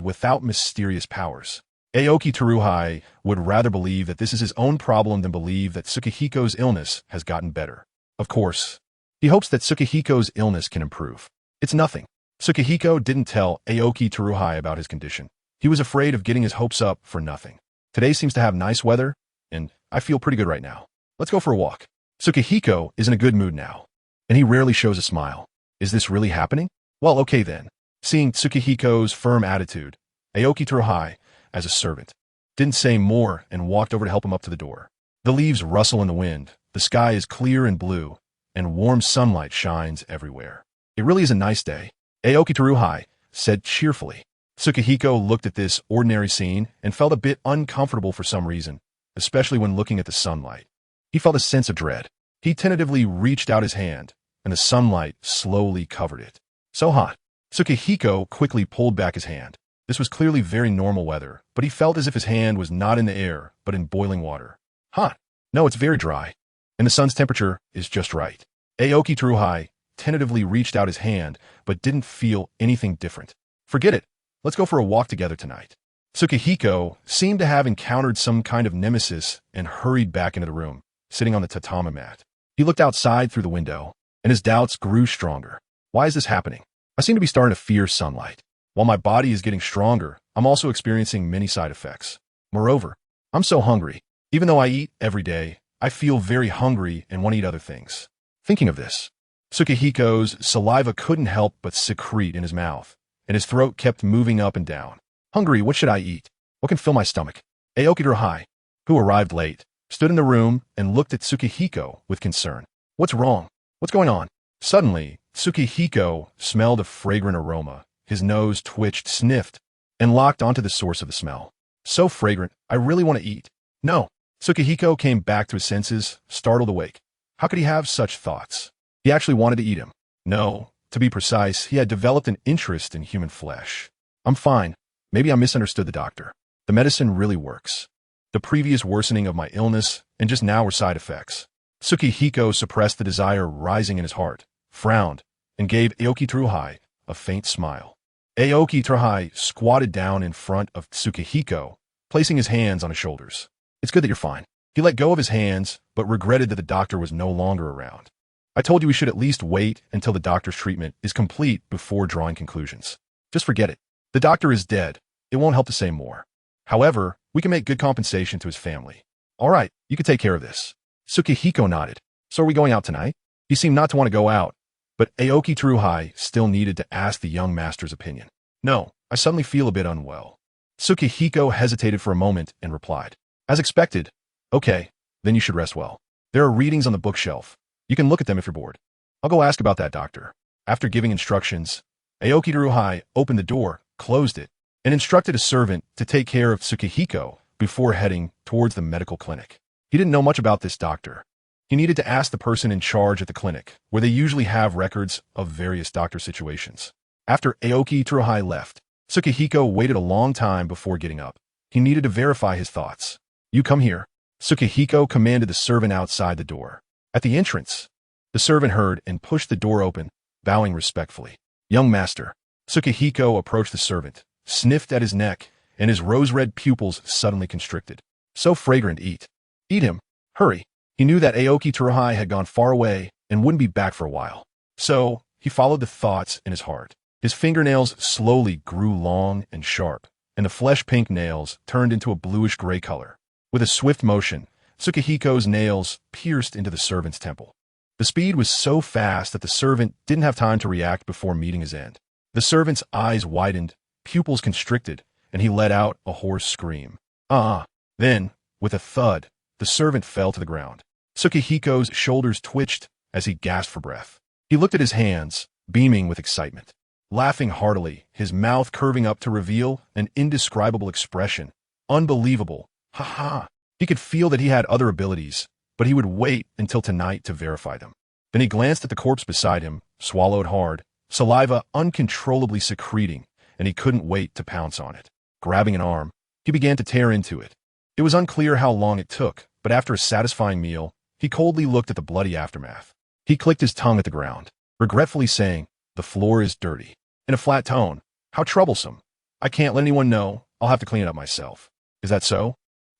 without mysterious powers. Aoki Teruhai would rather believe that this is his own problem than believe that Tsukihiko's illness has gotten better. Of course, he hopes that Tsukihiko's illness can improve. It's nothing. Tsukihiko didn't tell Aoki Teruhai about his condition. He was afraid of getting his hopes up for nothing. Today seems to have nice weather, and I feel pretty good right now. Let's go for a walk. Tsukihiko is in a good mood now, and he rarely shows a smile. Is this really happening? Well, okay then. Seeing Tsukihiko's firm attitude, Aoki Teruhai, as a servant, didn't say more and walked over to help him up to the door. The leaves rustle in the wind, the sky is clear and blue, and warm sunlight shines everywhere. It really is a nice day, Aoki Teruhai said cheerfully. Tsukihiko looked at this ordinary scene and felt a bit uncomfortable for some reason, especially when looking at the sunlight. He felt a sense of dread. He tentatively reached out his hand, and the sunlight slowly covered it. So hot. Tsukihiko quickly pulled back his hand. This was clearly very normal weather, but he felt as if his hand was not in the air, but in boiling water. Hot. No, it's very dry. And the sun's temperature is just right. Aoki Teruhai tentatively reached out his hand, but didn't feel anything different. Forget it. Let's go for a walk together tonight. Tsukihiko seemed to have encountered some kind of nemesis and hurried back into the room, sitting on the tatami mat. He looked outside through the window, and his doubts grew stronger. Why is this happening? I seem to be starting to fear sunlight. While my body is getting stronger, I'm also experiencing many side effects. Moreover, I'm so hungry. Even though I eat every day, I feel very hungry and want to eat other things. Thinking of this, Tsukihiko's saliva couldn't help but secrete in his mouth, and his throat kept moving up and down. Hungry, what should I eat? What can fill my stomach? Aoki Teruhai, who arrived late, stood in the room and looked at Tsukihiko with concern. What's wrong? What's going on? Suddenly, Tsukihiko smelled a fragrant aroma. His nose twitched, sniffed, and locked onto the source of the smell. So fragrant, I really want to eat. No. Tsukihiko came back to his senses, startled awake. How could he have such thoughts? He actually wanted to eat him. No, to be precise, he had developed an interest in human flesh. I'm fine. Maybe I misunderstood the doctor. The medicine really works. The previous worsening of my illness and just now were side effects. Tsukihiko suppressed the desire rising in his heart, frowned, and gave Aoki Teruhai a faint smile. Aoki Teruhai squatted down in front of Tsukihiko, placing his hands on his shoulders. It's good that you're fine. He let go of his hands, but regretted that the doctor was no longer around. I told you we should at least wait until the doctor's treatment is complete before drawing conclusions. Just forget it. The doctor is dead. It won't help to say more. However, we can make good compensation to his family. All right, you can take care of this. Tsukihiko nodded. So are we going out tonight? He seemed not to want to go out, but Aoki Teruhai still needed to ask the young master's opinion. No, I suddenly feel a bit unwell. Tsukihiko hesitated for a moment and replied. As expected. Okay, then you should rest well. There are readings on the bookshelf. You can look at them if you're bored. I'll go ask about that doctor. After giving instructions, Aoki Teruhai opened the door, closed it, and instructed a servant to take care of Tsukihiro before heading towards the medical clinic. He didn't know much about this doctor. He needed to ask the person in charge at the clinic, where they usually have records of various doctor situations. After Aoki Teruhai left, Tsukihiro waited a long time before getting up. He needed to verify his thoughts. You come here. Tsukihiro commanded the servant outside the door. At the entrance, the servant heard and pushed the door open, bowing respectfully. Young master. Tsukihiro approached the servant, sniffed at his neck, and his rose-red pupils suddenly constricted. So fragrant, eat. Eat him. Hurry. He knew that Aoki Teruhai had gone far away and wouldn't be back for a while. So, he followed the thoughts in his heart. His fingernails slowly grew long and sharp, and the flesh-pink nails turned into a bluish-gray color. With a swift motion, Tsukihiro's nails pierced into the servant's temple. The speed was so fast that the servant didn't have time to react before meeting his end. The servant's eyes widened, pupils constricted, and he let out a hoarse scream. Then, with a thud, the servant fell to the ground. Tsukihiro's shoulders twitched as he gasped for breath. He looked at his hands, beaming with excitement. Laughing heartily, his mouth curving up to reveal an indescribable expression. Unbelievable. Ha ha. He could feel that he had other abilities, but he would wait until tonight to verify them. Then he glanced at the corpse beside him, swallowed hard, saliva uncontrollably secreting, and he couldn't wait to pounce on it. Grabbing an arm, he began to tear into it. It was unclear how long it took, but after a satisfying meal, he coldly looked at the bloody aftermath. He clicked his tongue at the ground, regretfully saying, "The floor is dirty." In a flat tone, "How troublesome. I can't let anyone know. I'll have to clean it up myself." Is that so?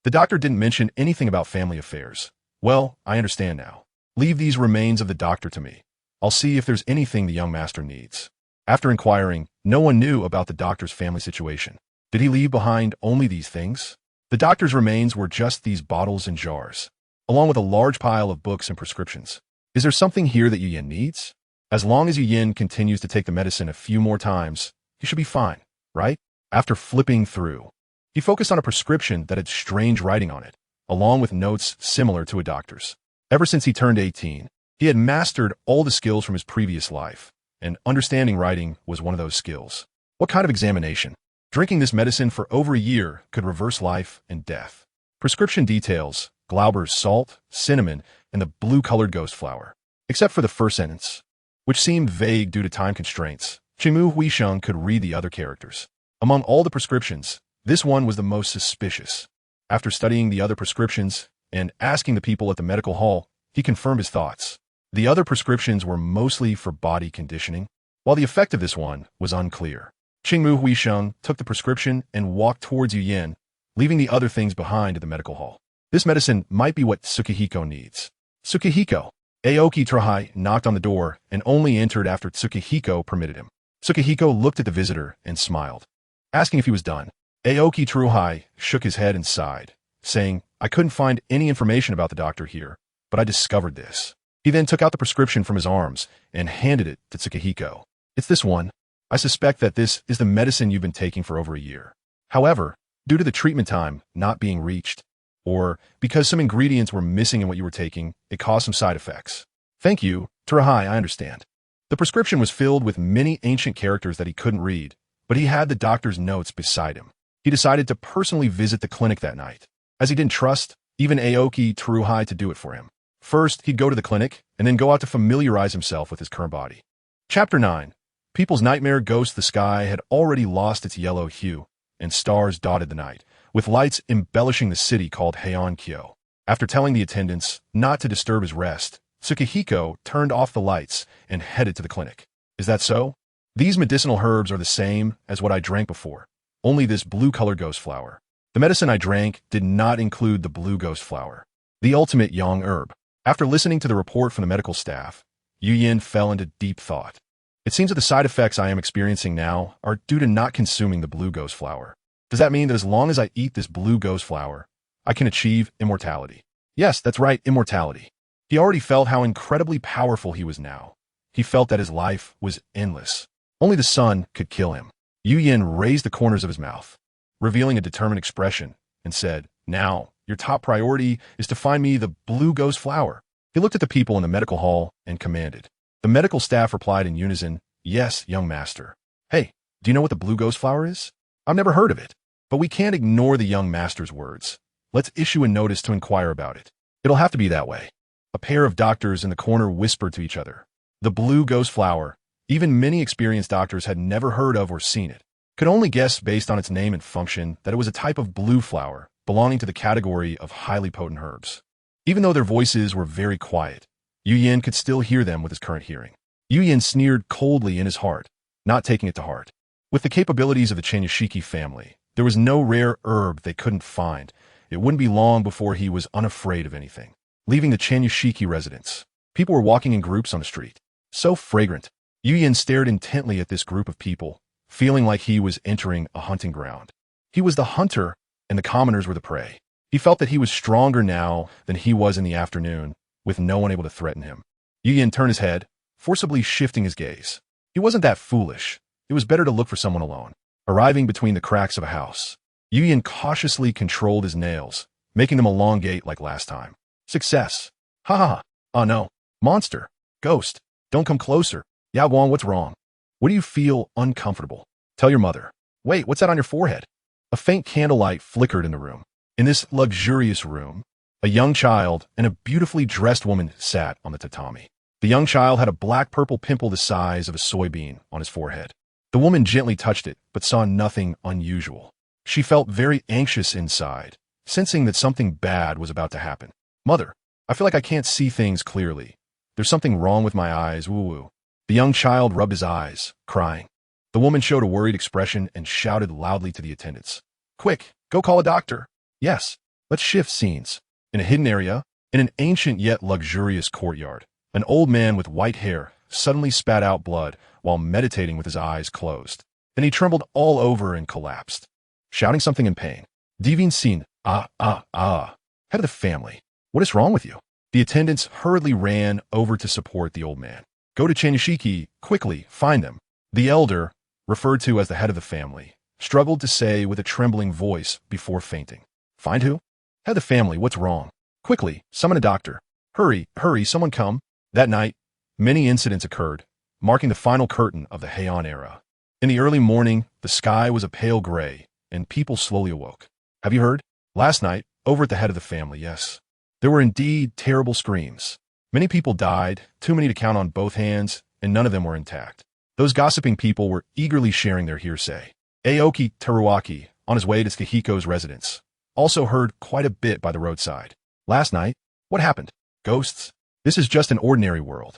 The doctor didn't mention anything about family affairs. Well, I understand now. Leave these remains of the doctor to me. I'll see if there's anything the young master needs. After inquiring, no one knew about the doctor's family situation. Did he leave behind only these things? The doctor's remains were just these bottles and jars, along with a large pile of books and prescriptions. Is there something here that Yu-Yin needs? As long as Yu-Yin continues to take the medicine a few more times, he should be fine, right? After flipping through, he focused on a prescription that had strange writing on it, along with notes similar to a doctor's. Ever since he turned 18, he had mastered all the skills from his previous life, and understanding writing was one of those skills. What kind of examination? Drinking this medicine for over a year could reverse life and death. Prescription details, Glauber's salt, cinnamon, and the blue-colored ghost flower. Except for the first sentence, which seemed vague due to time constraints, Chimu Huisheng could read the other characters. Among all the prescriptions, this one was the most suspicious. After studying the other prescriptions and asking the people at the medical hall, he confirmed his thoughts. The other prescriptions were mostly for body conditioning, while the effect of this one was unclear. Qingmu Huisheng took the prescription and walked towards Yu-Yin, leaving the other things behind at the medical hall. This medicine might be what Tsukihiro needs. Tsukihiro. Aoki Teruhai knocked on the door and only entered after Tsukihiro permitted him. Tsukihiro looked at the visitor and smiled, asking if he was done. Aoki Teruhai shook his head and sighed, saying, "I couldn't find any information about the doctor here, but I discovered this." He then took out the prescription from his arms and handed it to Tsukihiro. "It's this one. I suspect that this is the medicine you've been taking for over a year. However, due to the treatment time not being reached, or because some ingredients were missing in what you were taking, it caused some side effects." "Thank you, Teruhai, I understand." The prescription was filled with many ancient characters that he couldn't read, but he had the doctor's notes beside him. He decided to personally visit the clinic that night, as he didn't trust even Aoki Teruhai to do it for him. First, he'd go to the clinic, and then go out to familiarize himself with his current body. Chapter 9. People's nightmare ghost. The sky had already lost its yellow hue, and stars dotted the night, with lights embellishing the city called Heian-kyo. After telling the attendants not to disturb his rest, Tsukihiro turned off the lights and headed to the clinic. "Is that so? These medicinal herbs are the same as what I drank before, only this blue-colored ghost flower. The medicine I drank did not include the blue ghost flower, the ultimate yang herb." After listening to the report from the medical staff, Yu-Yin fell into deep thought. It seems that the side effects I am experiencing now are due to not consuming the blue ghost flower. Does that mean that as long as I eat this blue ghost flower, I can achieve immortality? Yes, that's right, immortality. He already felt how incredibly powerful he was now. He felt that his life was endless. Only the sun could kill him. Yu-Yin raised the corners of his mouth, revealing a determined expression, and said, "Now, your top priority is to find me the blue ghost flower. He looked at the people in the medical hall and commanded. The medical staff replied in unison, "Yes, young master." "Hey, do you know what the blue ghost flower is?" "I've never heard of it." "But we can't ignore the young master's words. Let's issue a notice to inquire about it." "It'll have to be that way." A pair of doctors in the corner whispered to each other. The blue ghost flower, even many experienced doctors had never heard of or seen it, could only guess based on its name and function that it was a type of blue flower belonging to the category of highly potent herbs. Even though their voices were very quiet, Yu Yin could still hear them with his current hearing. Yu Yin sneered coldly in his heart, not taking it to heart. With the capabilities of the Chenyashiki family, there was no rare herb they couldn't find. It wouldn't be long before he was unafraid of anything. Leaving the Chenyashiki residence, people were walking in groups on the street. So fragrant. Yu Yin stared intently at this group of people, feeling like he was entering a hunting ground. He was the hunter, and the commoners were the prey. He felt that he was stronger now than he was in the afternoon, with no one able to threaten him. Yu Yin turned his head, forcibly shifting his gaze. He wasn't that foolish. It was better to look for someone alone. Arriving between the cracks of a house, Yu Yin cautiously controlled his nails, making them elongate like last time. Success. Ha ha ha. Oh no. Monster. Ghost. Don't come closer. Yao Guang, what's wrong? What do you feel uncomfortable? Tell your mother. Wait, what's that on your forehead? A faint candlelight flickered in the room. In this luxurious room, a young child and a beautifully dressed woman sat on the tatami. The young child had a black-purple pimple the size of a soybean on his forehead. The woman gently touched it, but saw nothing unusual. She felt very anxious inside, sensing that something bad was about to happen. Mother, I feel like I can't see things clearly. There's something wrong with my eyes, woo-woo. The young child rubbed his eyes, crying. The woman showed a worried expression and shouted loudly to the attendants. Quick, go call a doctor. Yes, let's shift scenes. In a hidden area, in an ancient yet luxurious courtyard, an old man with white hair suddenly spat out blood while meditating with his eyes closed. Then he trembled all over and collapsed, shouting something in pain. Divine scene, Head of the family, what is wrong with you? The attendants hurriedly ran over to support the old man. Go to Chenyashiki, quickly, find them. The elder, referred to as the head of the family, struggled to say with a trembling voice before fainting. Find who? Head of the family, what's wrong? Quickly, summon a doctor. Hurry, hurry, someone come. That night, many incidents occurred, marking the final curtain of the Heian era. In the early morning, the sky was a pale gray, and people slowly awoke. Have you heard? Last night, over at the head of the family, yes. There were indeed terrible screams. Many people died, too many to count on both hands, and none of them were intact. Those gossiping people were eagerly sharing their hearsay. Aoki Teruaki, on his way to Tsukihiko's residence, also heard quite a bit by the roadside. Last night, what happened? Ghosts? This is just an ordinary world.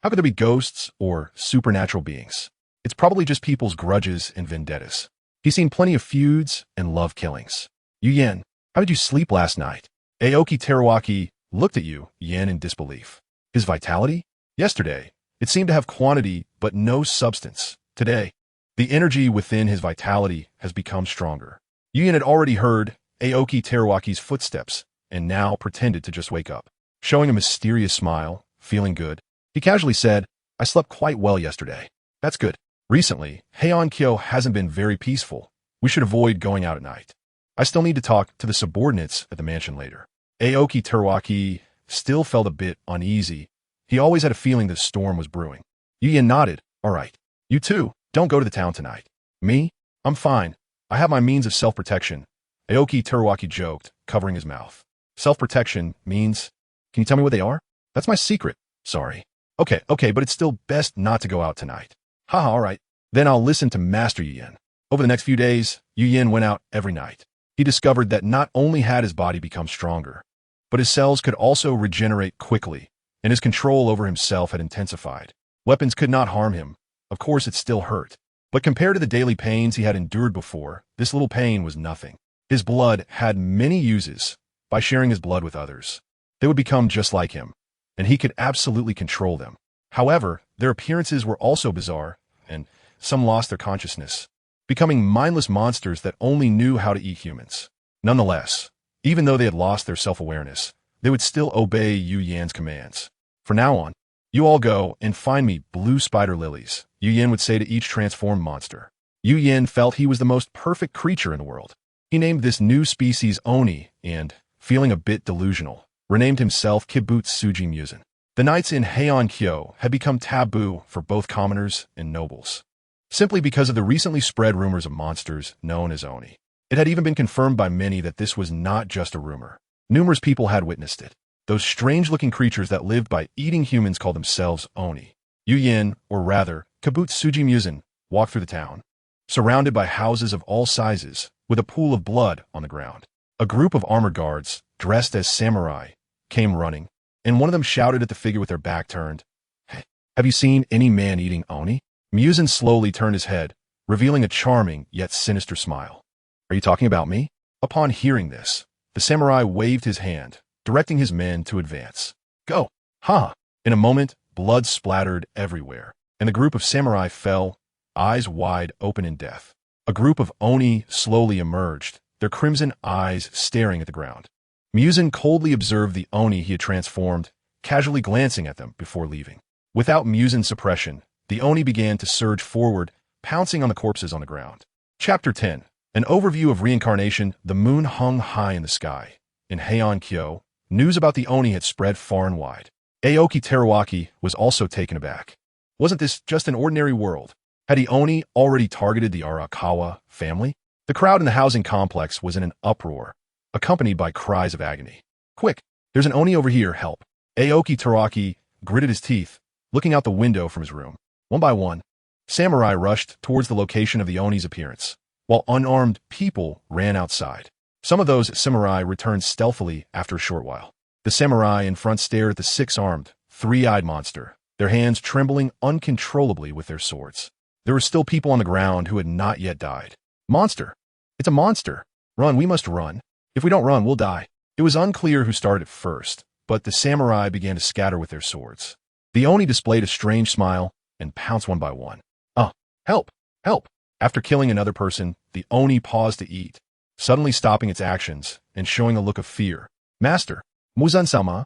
How could there be ghosts or supernatural beings? It's probably just people's grudges and vendettas. He's seen plenty of feuds and love killings. Yu Yin, how did you sleep last night? Aoki Teruaki looked at Yu Yin in disbelief. His vitality? Yesterday, it seemed to have quantity but no substance. Today, the energy within his vitality has become stronger. Yu Yin had already heard Aoki Teruaki's footsteps and now pretended to just wake up. Showing a mysterious smile, feeling good, he casually said, I slept quite well yesterday. That's good. Recently, Heian-kyo hasn't been very peaceful. We should avoid going out at night. I still need to talk to the subordinates at the mansion later. Aoki Teruaki still felt a bit uneasy. He always had a feeling the storm was brewing. Yu Yin nodded. All right. You too, don't go to the town tonight. Me? I'm fine. I have my means of self-protection. Aoki Teruaki joked, covering his mouth. Self-protection means... Can you tell me what they are? That's my secret. Sorry. Okay, but it's still best not to go out tonight. Haha, all right. Then I'll listen to Master Yu Yin. Over the next few days, Yu Yin went out every night. He discovered that not only had his body become stronger, but his cells could also regenerate quickly, and his control over himself had intensified. Weapons could not harm him. Of course, it still hurt. But compared to the daily pains he had endured before, this little pain was nothing. His blood had many uses. By sharing his blood with others, they would become just like him, and he could absolutely control them. However, their appearances were also bizarre, and some lost their consciousness, becoming mindless monsters that only knew how to eat humans. Nonetheless, even though they had lost their self-awareness, they would still obey Yu Yan's commands. From now on, you all go and find me blue spider lilies, Yu Yan would say to each transformed monster. Yu Yan felt he was the most perfect creature in the world. He named this new species Oni and, feeling a bit delusional, renamed himself Kibutsuji Muzan. The nights in Heian-kyo had become taboo for both commoners and nobles, simply because of the recently spread rumors of monsters known as Oni. It had even been confirmed by many that this was not just a rumor. Numerous people had witnessed it. Those strange-looking creatures that lived by eating humans called themselves Oni. Yuyin, or rather, Kibutsuji Muzan, walked through the town, surrounded by houses of all sizes, with a pool of blood on the ground. A group of armored guards, dressed as samurai, came running, and one of them shouted at the figure with their back turned, "Hey, have you seen any man eating Oni?" Muzan slowly turned his head, revealing a charming yet sinister smile. "Are you talking about me?" Upon hearing this, the samurai waved his hand, directing his men to advance. "Go!" Ha! In a moment, blood splattered everywhere, and the group of samurai fell, eyes wide open in death. A group of Oni slowly emerged, their crimson eyes staring at the ground. Muzan coldly observed the Oni he had transformed, casually glancing at them before leaving. Without Muzan's suppression, the Oni began to surge forward, pouncing on the corpses on the ground. Chapter 10. An overview of reincarnation. The moon hung high in the sky. In Heian-kyo, news about the Oni had spread far and wide. Aoki Teruaki was also taken aback. Wasn't this just an ordinary world? Had the Oni already targeted the Arakawa family? The crowd in the housing complex was in an uproar, accompanied by cries of agony. "Quick! There's an Oni over here, help!" Aoki Teruaki gritted his teeth, looking out the window from his room. One by one, samurai rushed towards the location of the Oni's appearance, while unarmed people ran outside. Some of those samurai returned stealthily after a short while. The samurai in front stared at the six-armed, three-eyed monster, their hands trembling uncontrollably with their swords. There were still people on the ground who had not yet died. "Monster! It's a monster! Run, we must run. If we don't run, we'll die." It was unclear who started first, but the samurai began to scatter with their swords. The Oni displayed a strange smile and pounced one by one. Help! Help!" After killing another person, the Oni paused to eat, suddenly stopping its actions and showing a look of fear. "Master, Muzan-sama,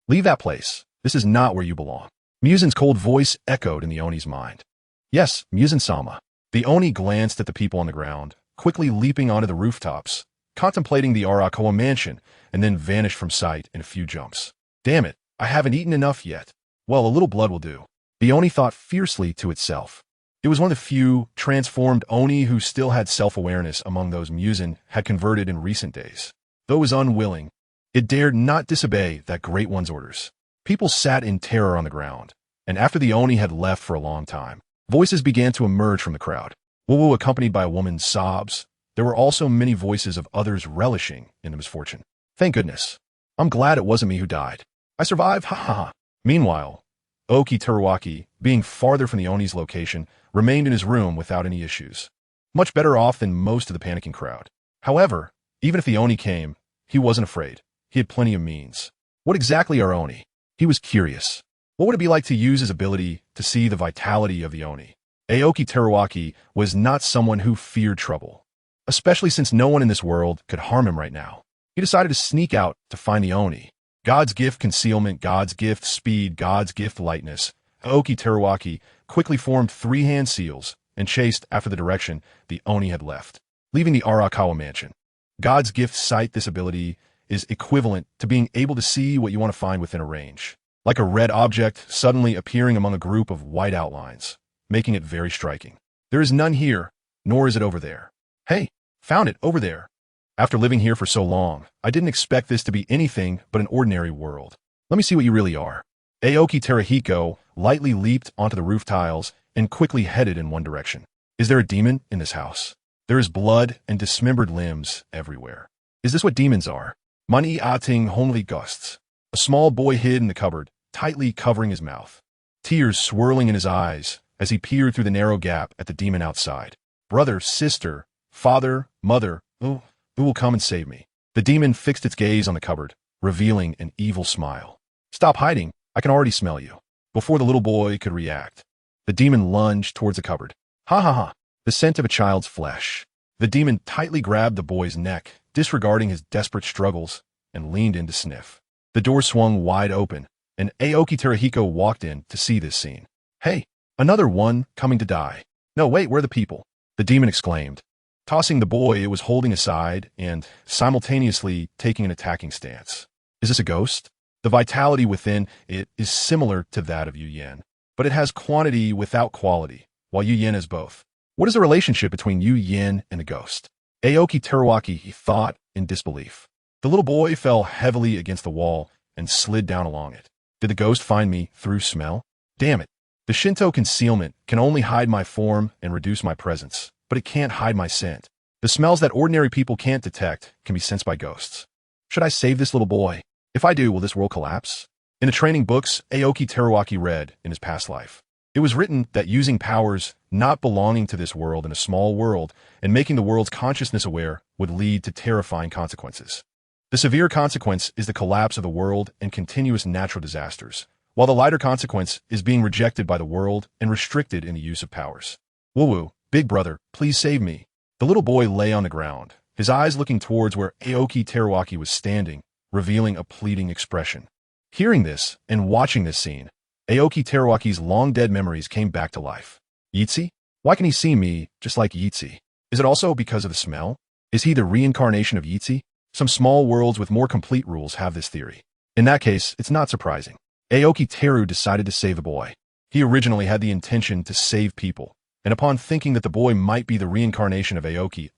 leave that place. This is not where you belong." Muzan's cold voice echoed in the Oni's mind. "Yes, Muzan-sama." The Oni glanced at the people on the ground, quickly leaping onto the rooftops, contemplating the Arakawa mansion, and then vanished from sight in a few jumps. "Damn it, I haven't eaten enough yet. Well, a little blood will do." The Oni thought fiercely to itself. It was one of the few transformed Oni who still had self-awareness among those Muzan had converted in recent days. Though it was unwilling, it dared not disobey that great one's orders. People sat in terror on the ground, and after the Oni had left for a long time, voices began to emerge from the crowd. Woo-woo accompanied by a woman's sobs. There were also many voices of others relishing in the misfortune. "Thank goodness. I'm glad it wasn't me who died. I survived, ha ha ha." Meanwhile, Aoki Teruaki, being farther from the Oni's location, remained in his room without any issues. Much better off than most of the panicking crowd. However, even if the Oni came, he wasn't afraid. He had plenty of means. What exactly are Oni? He was curious. What would it be like to use his ability to see the vitality of the Oni? Aoki Teruaki was not someone who feared trouble, especially since no one in this world could harm him right now. He decided to sneak out to find the Oni. God's gift concealment, God's gift speed, God's gift lightness. Aoki Teruaki quickly formed 3 hand seals and chased after the direction the Oni had left, leaving the Arakawa mansion. God's gift sight. This ability is equivalent to being able to see what you want to find within a range, like a red object suddenly appearing among a group of white outlines, making it very striking. There is none here, nor is it over there. "Hey, found it over there." After living here for so long, I didn't expect this to be anything but an ordinary world. Let me see what you really are. Aoki Teruhiko lightly leaped onto the roof tiles and quickly headed in one direction. Is there a demon in this house? There is blood and dismembered limbs everywhere. Is this what demons are? Mani ating honli gusts. A small boy hid in the cupboard, tightly covering his mouth, tears swirling in his eyes as he peered through the narrow gap at the demon outside. "Brother, sister, father, mother, who will come and save me?" The demon fixed its gaze on the cupboard, revealing an evil smile. "Stop hiding. I can already smell you." Before the little boy could react, the demon lunged towards the cupboard. Ha ha ha! The scent of a child's flesh. The demon tightly grabbed the boy's neck, disregarding his desperate struggles, and leaned in to sniff. The door swung wide open, and Aoki Teruhiko walked in to see this scene. "Hey, another one coming to die." "No, wait, where are the people?" the demon exclaimed, tossing the boy it was holding aside and simultaneously taking an attacking stance. Is this a ghost? The vitality within it is similar to that of Yu Yin, but it has quantity without quality, while Yu Yin has both. What is the relationship between Yu Yin and a ghost? Aoki Teruaki thought in disbelief. The little boy fell heavily against the wall and slid down along it. Did the ghost find me through smell? Damn it. The Shinto concealment can only hide my form and reduce my presence, but it can't hide my scent. The smells that ordinary people can't detect can be sensed by ghosts. Should I save this little boy? If I do, will this world collapse? In the training books Aoki Teruaki read in his past life, it was written that using powers not belonging to this world in a small world and making the world's consciousness aware would lead to terrifying consequences. The severe consequence is the collapse of the world and continuous natural disasters, while the lighter consequence is being rejected by the world and restricted in the use of powers. Woo-woo, big brother, please save me. The little boy lay on the ground, his eyes looking towards where Aoki Teruaki was standing, revealing a pleading expression. Hearing this and watching this scene, Aoki Teruaki's long-dead memories came back to life. Yitzi? Why can he see me just like Yitzi? Is it also because of the smell? Is he the reincarnation of Yitzi? Some small worlds with more complete rules have this theory. In that case, it's not surprising. Aoki Teru decided to save the boy. He originally had the intention to save people, and upon thinking that the boy might be the reincarnation of Aoki,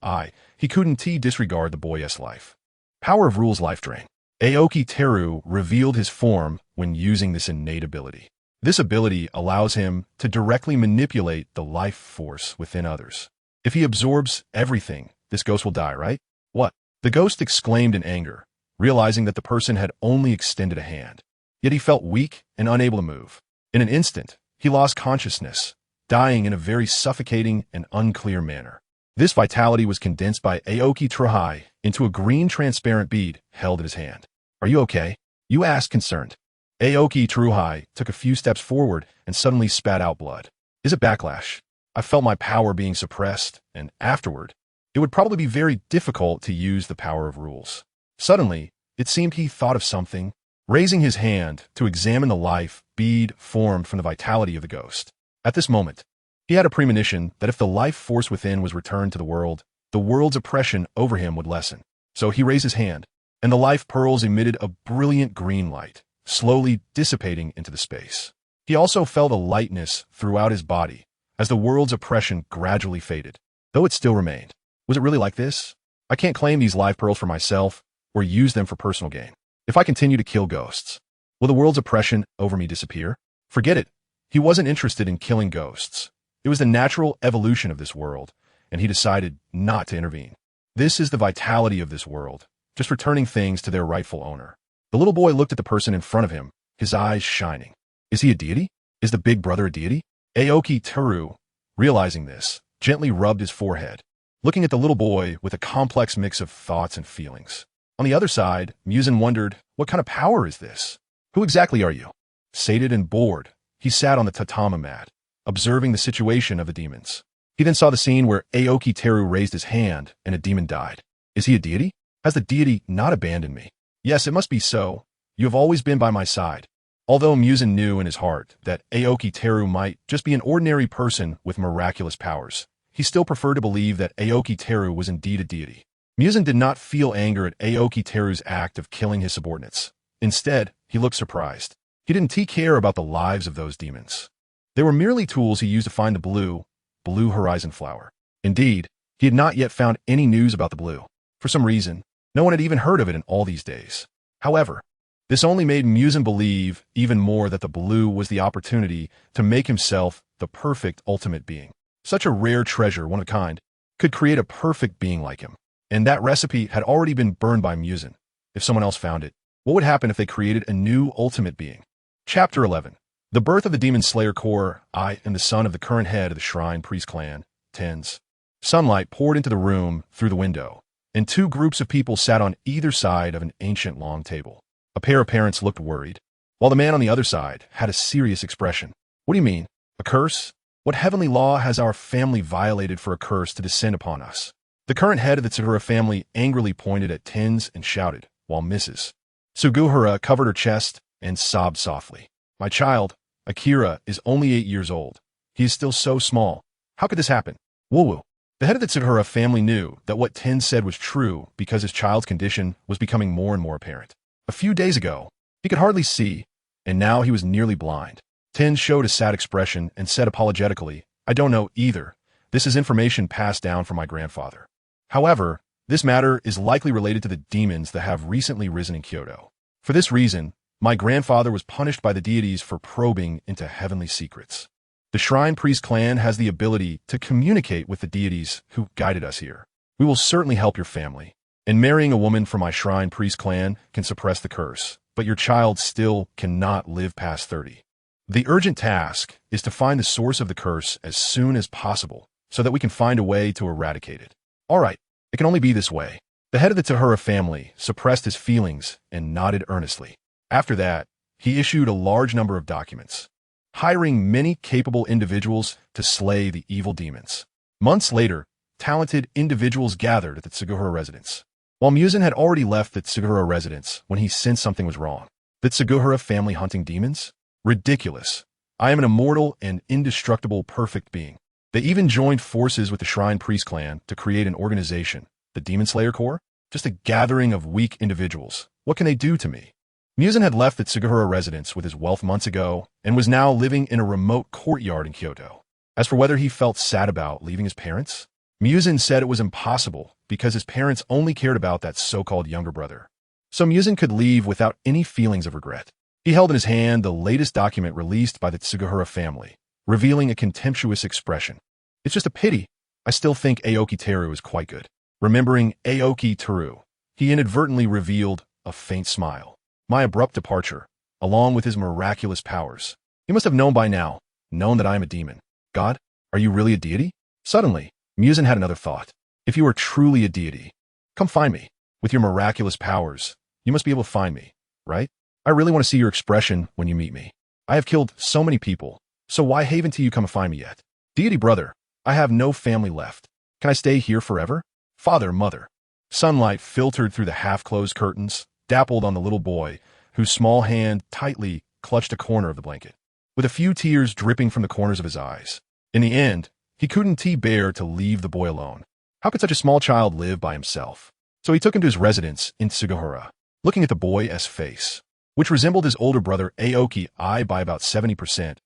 he couldn't disregard the boy's life. Power of rules life drain. Aoki Teru revealed his form when using this innate ability. This ability allows him to directly manipulate the life force within others. If he absorbs everything, this ghost will die, right? What? The ghost exclaimed in anger, realizing that the person had only extended a hand. Yet he felt weak and unable to move. In an instant, he lost consciousness, dying in a very suffocating and unclear manner. This vitality was condensed by Aoki Teruaki into a green transparent bead held in his hand. Are you okay? You asked, concerned. Aoki Teruaki took a few steps forward and suddenly spat out blood. Is it backlash? I felt my power being suppressed, and afterward, it would probably be very difficult to use the power of rules. Suddenly, it seemed he thought of something, raising his hand to examine the life bead formed from the vitality of the ghost. At this moment, he had a premonition that if the life force within was returned to the world's oppression over him would lessen. So he raised his hand, and the life pearls emitted a brilliant green light, slowly dissipating into the space. He also felt a lightness throughout his body as the world's oppression gradually faded, though it still remained. Was it really like this? I can't claim these life pearls for myself or use them for personal gain. If I continue to kill ghosts, will the world's oppression over me disappear? Forget it. He wasn't interested in killing ghosts. It was the natural evolution of this world, and he decided not to intervene. This is the vitality of this world, just returning things to their rightful owner. The little boy looked at the person in front of him, his eyes shining. Is he a deity? Is the big brother a deity? Aoki Teru, realizing this, gently rubbed his forehead, looking at the little boy with a complex mix of thoughts and feelings. On the other side, Muzan wondered, what kind of power is this? Who exactly are you? Sated and bored, he sat on the tatami mat, observing the situation of the demons. He then saw the scene where Aoki Teru raised his hand and a demon died. Is he a deity? Has the deity not abandoned me? Yes, it must be so. You have always been by my side. Although Muzan knew in his heart that Aoki Teru might just be an ordinary person with miraculous powers, he still preferred to believe that Aoki Teru was indeed a deity. Muzan did not feel anger at Aoki Teru's act of killing his subordinates. Instead, he looked surprised. He didn't care about the lives of those demons. They were merely tools he used to find the blue horizon flower. Indeed, he had not yet found any news about the blue. For some reason, no one had even heard of it in all these days. However, this only made Muzan believe even more that the blue was the opportunity to make himself the perfect ultimate being. Such a rare treasure, one of a kind, could create a perfect being like him. And that recipe had already been burned by Muzan. If someone else found it, what would happen if they created a new ultimate being? Chapter 11. The birth of the demon slayer core, I am the son of the current head of the shrine priest clan, Tens. Sunlight poured into the room through the window, and two groups of people sat on either side of an ancient long table. A pair of parents looked worried, while the man on the other side had a serious expression. What do you mean? A curse? What heavenly law has our family violated for a curse to descend upon us? The current head of the Tsukihiro family angrily pointed at Tens and shouted, while Mrs. Tsukihiro covered her chest and sobbed softly. My child, Akira, is only 8 years old. He is still so small. How could this happen? Woo-woo. The head of the Tsukihiro family knew that what Tens said was true because his child's condition was becoming more and more apparent. A few days ago, he could hardly see, and now he was nearly blind. Tin showed a sad expression and said apologetically, I don't know either. This is information passed down from my grandfather. However, this matter is likely related to the demons that have recently risen in Kyoto. For this reason, my grandfather was punished by the deities for probing into heavenly secrets. The Shrine Priest clan has the ability to communicate with the deities who guided us here. We will certainly help your family. And marrying a woman from my Shrine Priest clan can suppress the curse, but your child still cannot live past 30. The urgent task is to find the source of the curse as soon as possible so that we can find a way to eradicate it. All right, it can only be this way. The head of the Tsukihiro family suppressed his feelings and nodded earnestly. After that, he issued a large number of documents, hiring many capable individuals to slay the evil demons. Months later, talented individuals gathered at the Tsukihiro residence. While Muzan had already left the Tsukihiro residence when he sensed something was wrong. The Tsukihiro family hunting demons? Ridiculous. I am an immortal and indestructible perfect being. They even joined forces with the Shrine Priest clan to create an organization, the Demon Slayer Corps? Just a gathering of weak individuals. What can they do to me? Muzan had left the Tsukihiro residence with his wealth months ago and was now living in a remote courtyard in Kyoto. As for whether he felt sad about leaving his parents, Muzan said it was impossible because his parents only cared about that so-called younger brother. So Muzan could leave without any feelings of regret. He held in his hand the latest document released by the Tsukihiro family, revealing a contemptuous expression. It's just a pity. I still think Aoki Teru is quite good. Remembering Aoki Teru, he inadvertently revealed a faint smile. My abrupt departure, along with his miraculous powers. He must have known by now, known that I am a demon. God, are you really a deity? Suddenly, Muzan had another thought. If you are truly a deity, come find me. With your miraculous powers, you must be able to find me, right? I really want to see your expression when you meet me. I have killed so many people, so why haven't you come and find me yet? Deity brother, I have no family left. Can I stay here forever? Father, mother. Sunlight filtered through the half-closed curtains, dappled on the little boy, whose small hand tightly clutched a corner of the blanket, with a few tears dripping from the corners of his eyes. In the end, he couldn't bear to leave the boy alone. How could such a small child live by himself? So he took him to his residence in Tsukihiro, looking at the boy's face, which resembled his older brother Aoki by about 70%.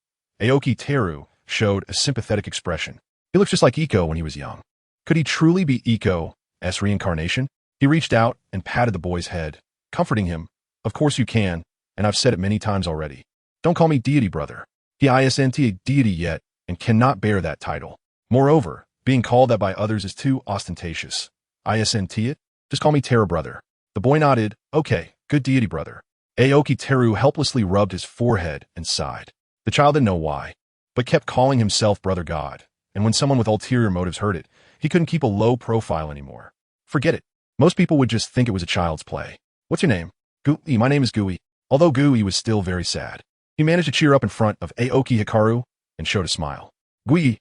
Aoki Teru showed a sympathetic expression. He looks just like Iko when he was young. Could he truly be Iko's reincarnation? He reached out and patted the boy's head, comforting him. Of course you can, and I've said it many times already. Don't call me deity brother. He isn't a deity yet and cannot bear that title. Moreover, being called that by others is too ostentatious. Isn't it? Just call me Teru brother. The boy nodded. Okay, good deity brother. Aoki Teru helplessly rubbed his forehead and sighed. The child didn't know why, but kept calling himself Brother God, and when someone with ulterior motives heard it, he couldn't keep a low profile anymore. Forget it. Most people would just think it was a child's play. What's your name? Gui. My name is Gui. Although Gui was still very sad, he managed to cheer up in front of Aoki Hikaru and showed a smile. Gui,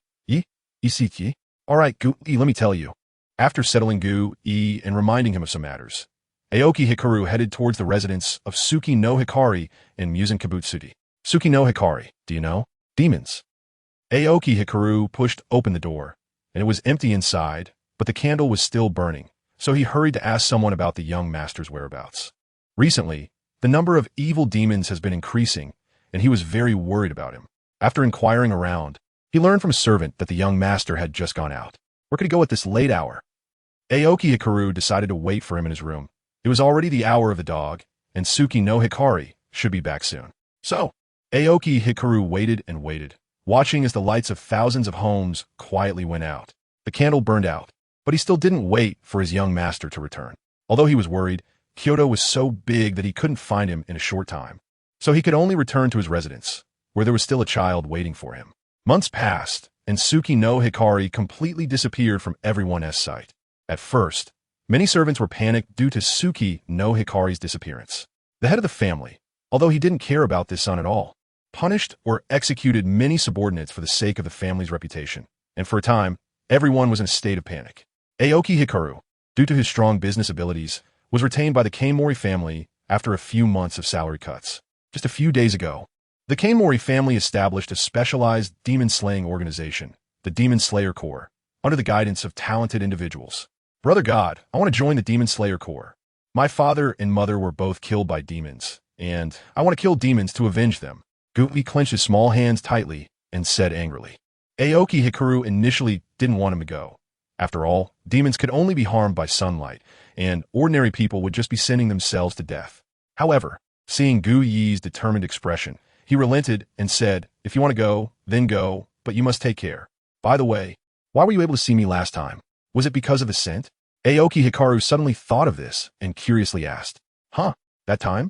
Isiki. All right, Gui, let me tell you. After settling Gui and reminding him of some matters, Aoki Hikaru headed towards the residence of Suki no Hikari in Muzan Kabutsuri. Suki no Hikari, do you know? Demons. Aoki Hikaru pushed open the door, and it was empty inside, but the candle was still burning, so he hurried to ask someone about the young master's whereabouts. Recently, the number of evil demons has been increasing, and he was very worried about him. After inquiring around, he learned from a servant that the young master had just gone out. Where could he go at this late hour? Aoki Hikaru decided to wait for him in his room. It was already the hour of the dog, and Suki no Hikari should be back soon. So, Aoki Hikaru waited and waited, watching as the lights of thousands of homes quietly went out. The candle burned out, but he still didn't wait for his young master to return. Although he was worried, Kyoto was so big that he couldn't find him in a short time. So he could only return to his residence, where there was still a child waiting for him. Months passed, and Suki no Hikari completely disappeared from everyone's sight. At first, many servants were panicked due to Suki no Hikari's disappearance. The head of the family, although he didn't care about this son at all, punished or executed many subordinates for the sake of the family's reputation, and for a time, everyone was in a state of panic. Aoki Hikaru, due to his strong business abilities, was retained by the Kanemori family after a few months of salary cuts. Just a few days ago, the Kanemori family established a specialized demon-slaying organization, the Demon Slayer Corps, under the guidance of talented individuals. Brother God, I want to join the Demon Slayer Corps. My father and mother were both killed by demons, and I want to kill demons to avenge them. Guppy clenched his small hands tightly and said angrily. Aoki Hikaru initially didn't want him to go. After all, demons could only be harmed by sunlight, and ordinary people would just be sending themselves to death. However, seeing Gu Yi's determined expression, he relented and said, if you want to go, then go, but you must take care. By the way, why were you able to see me last time? Was it because of the scent? Aoki Hikaru suddenly thought of this and curiously asked, huh, that time?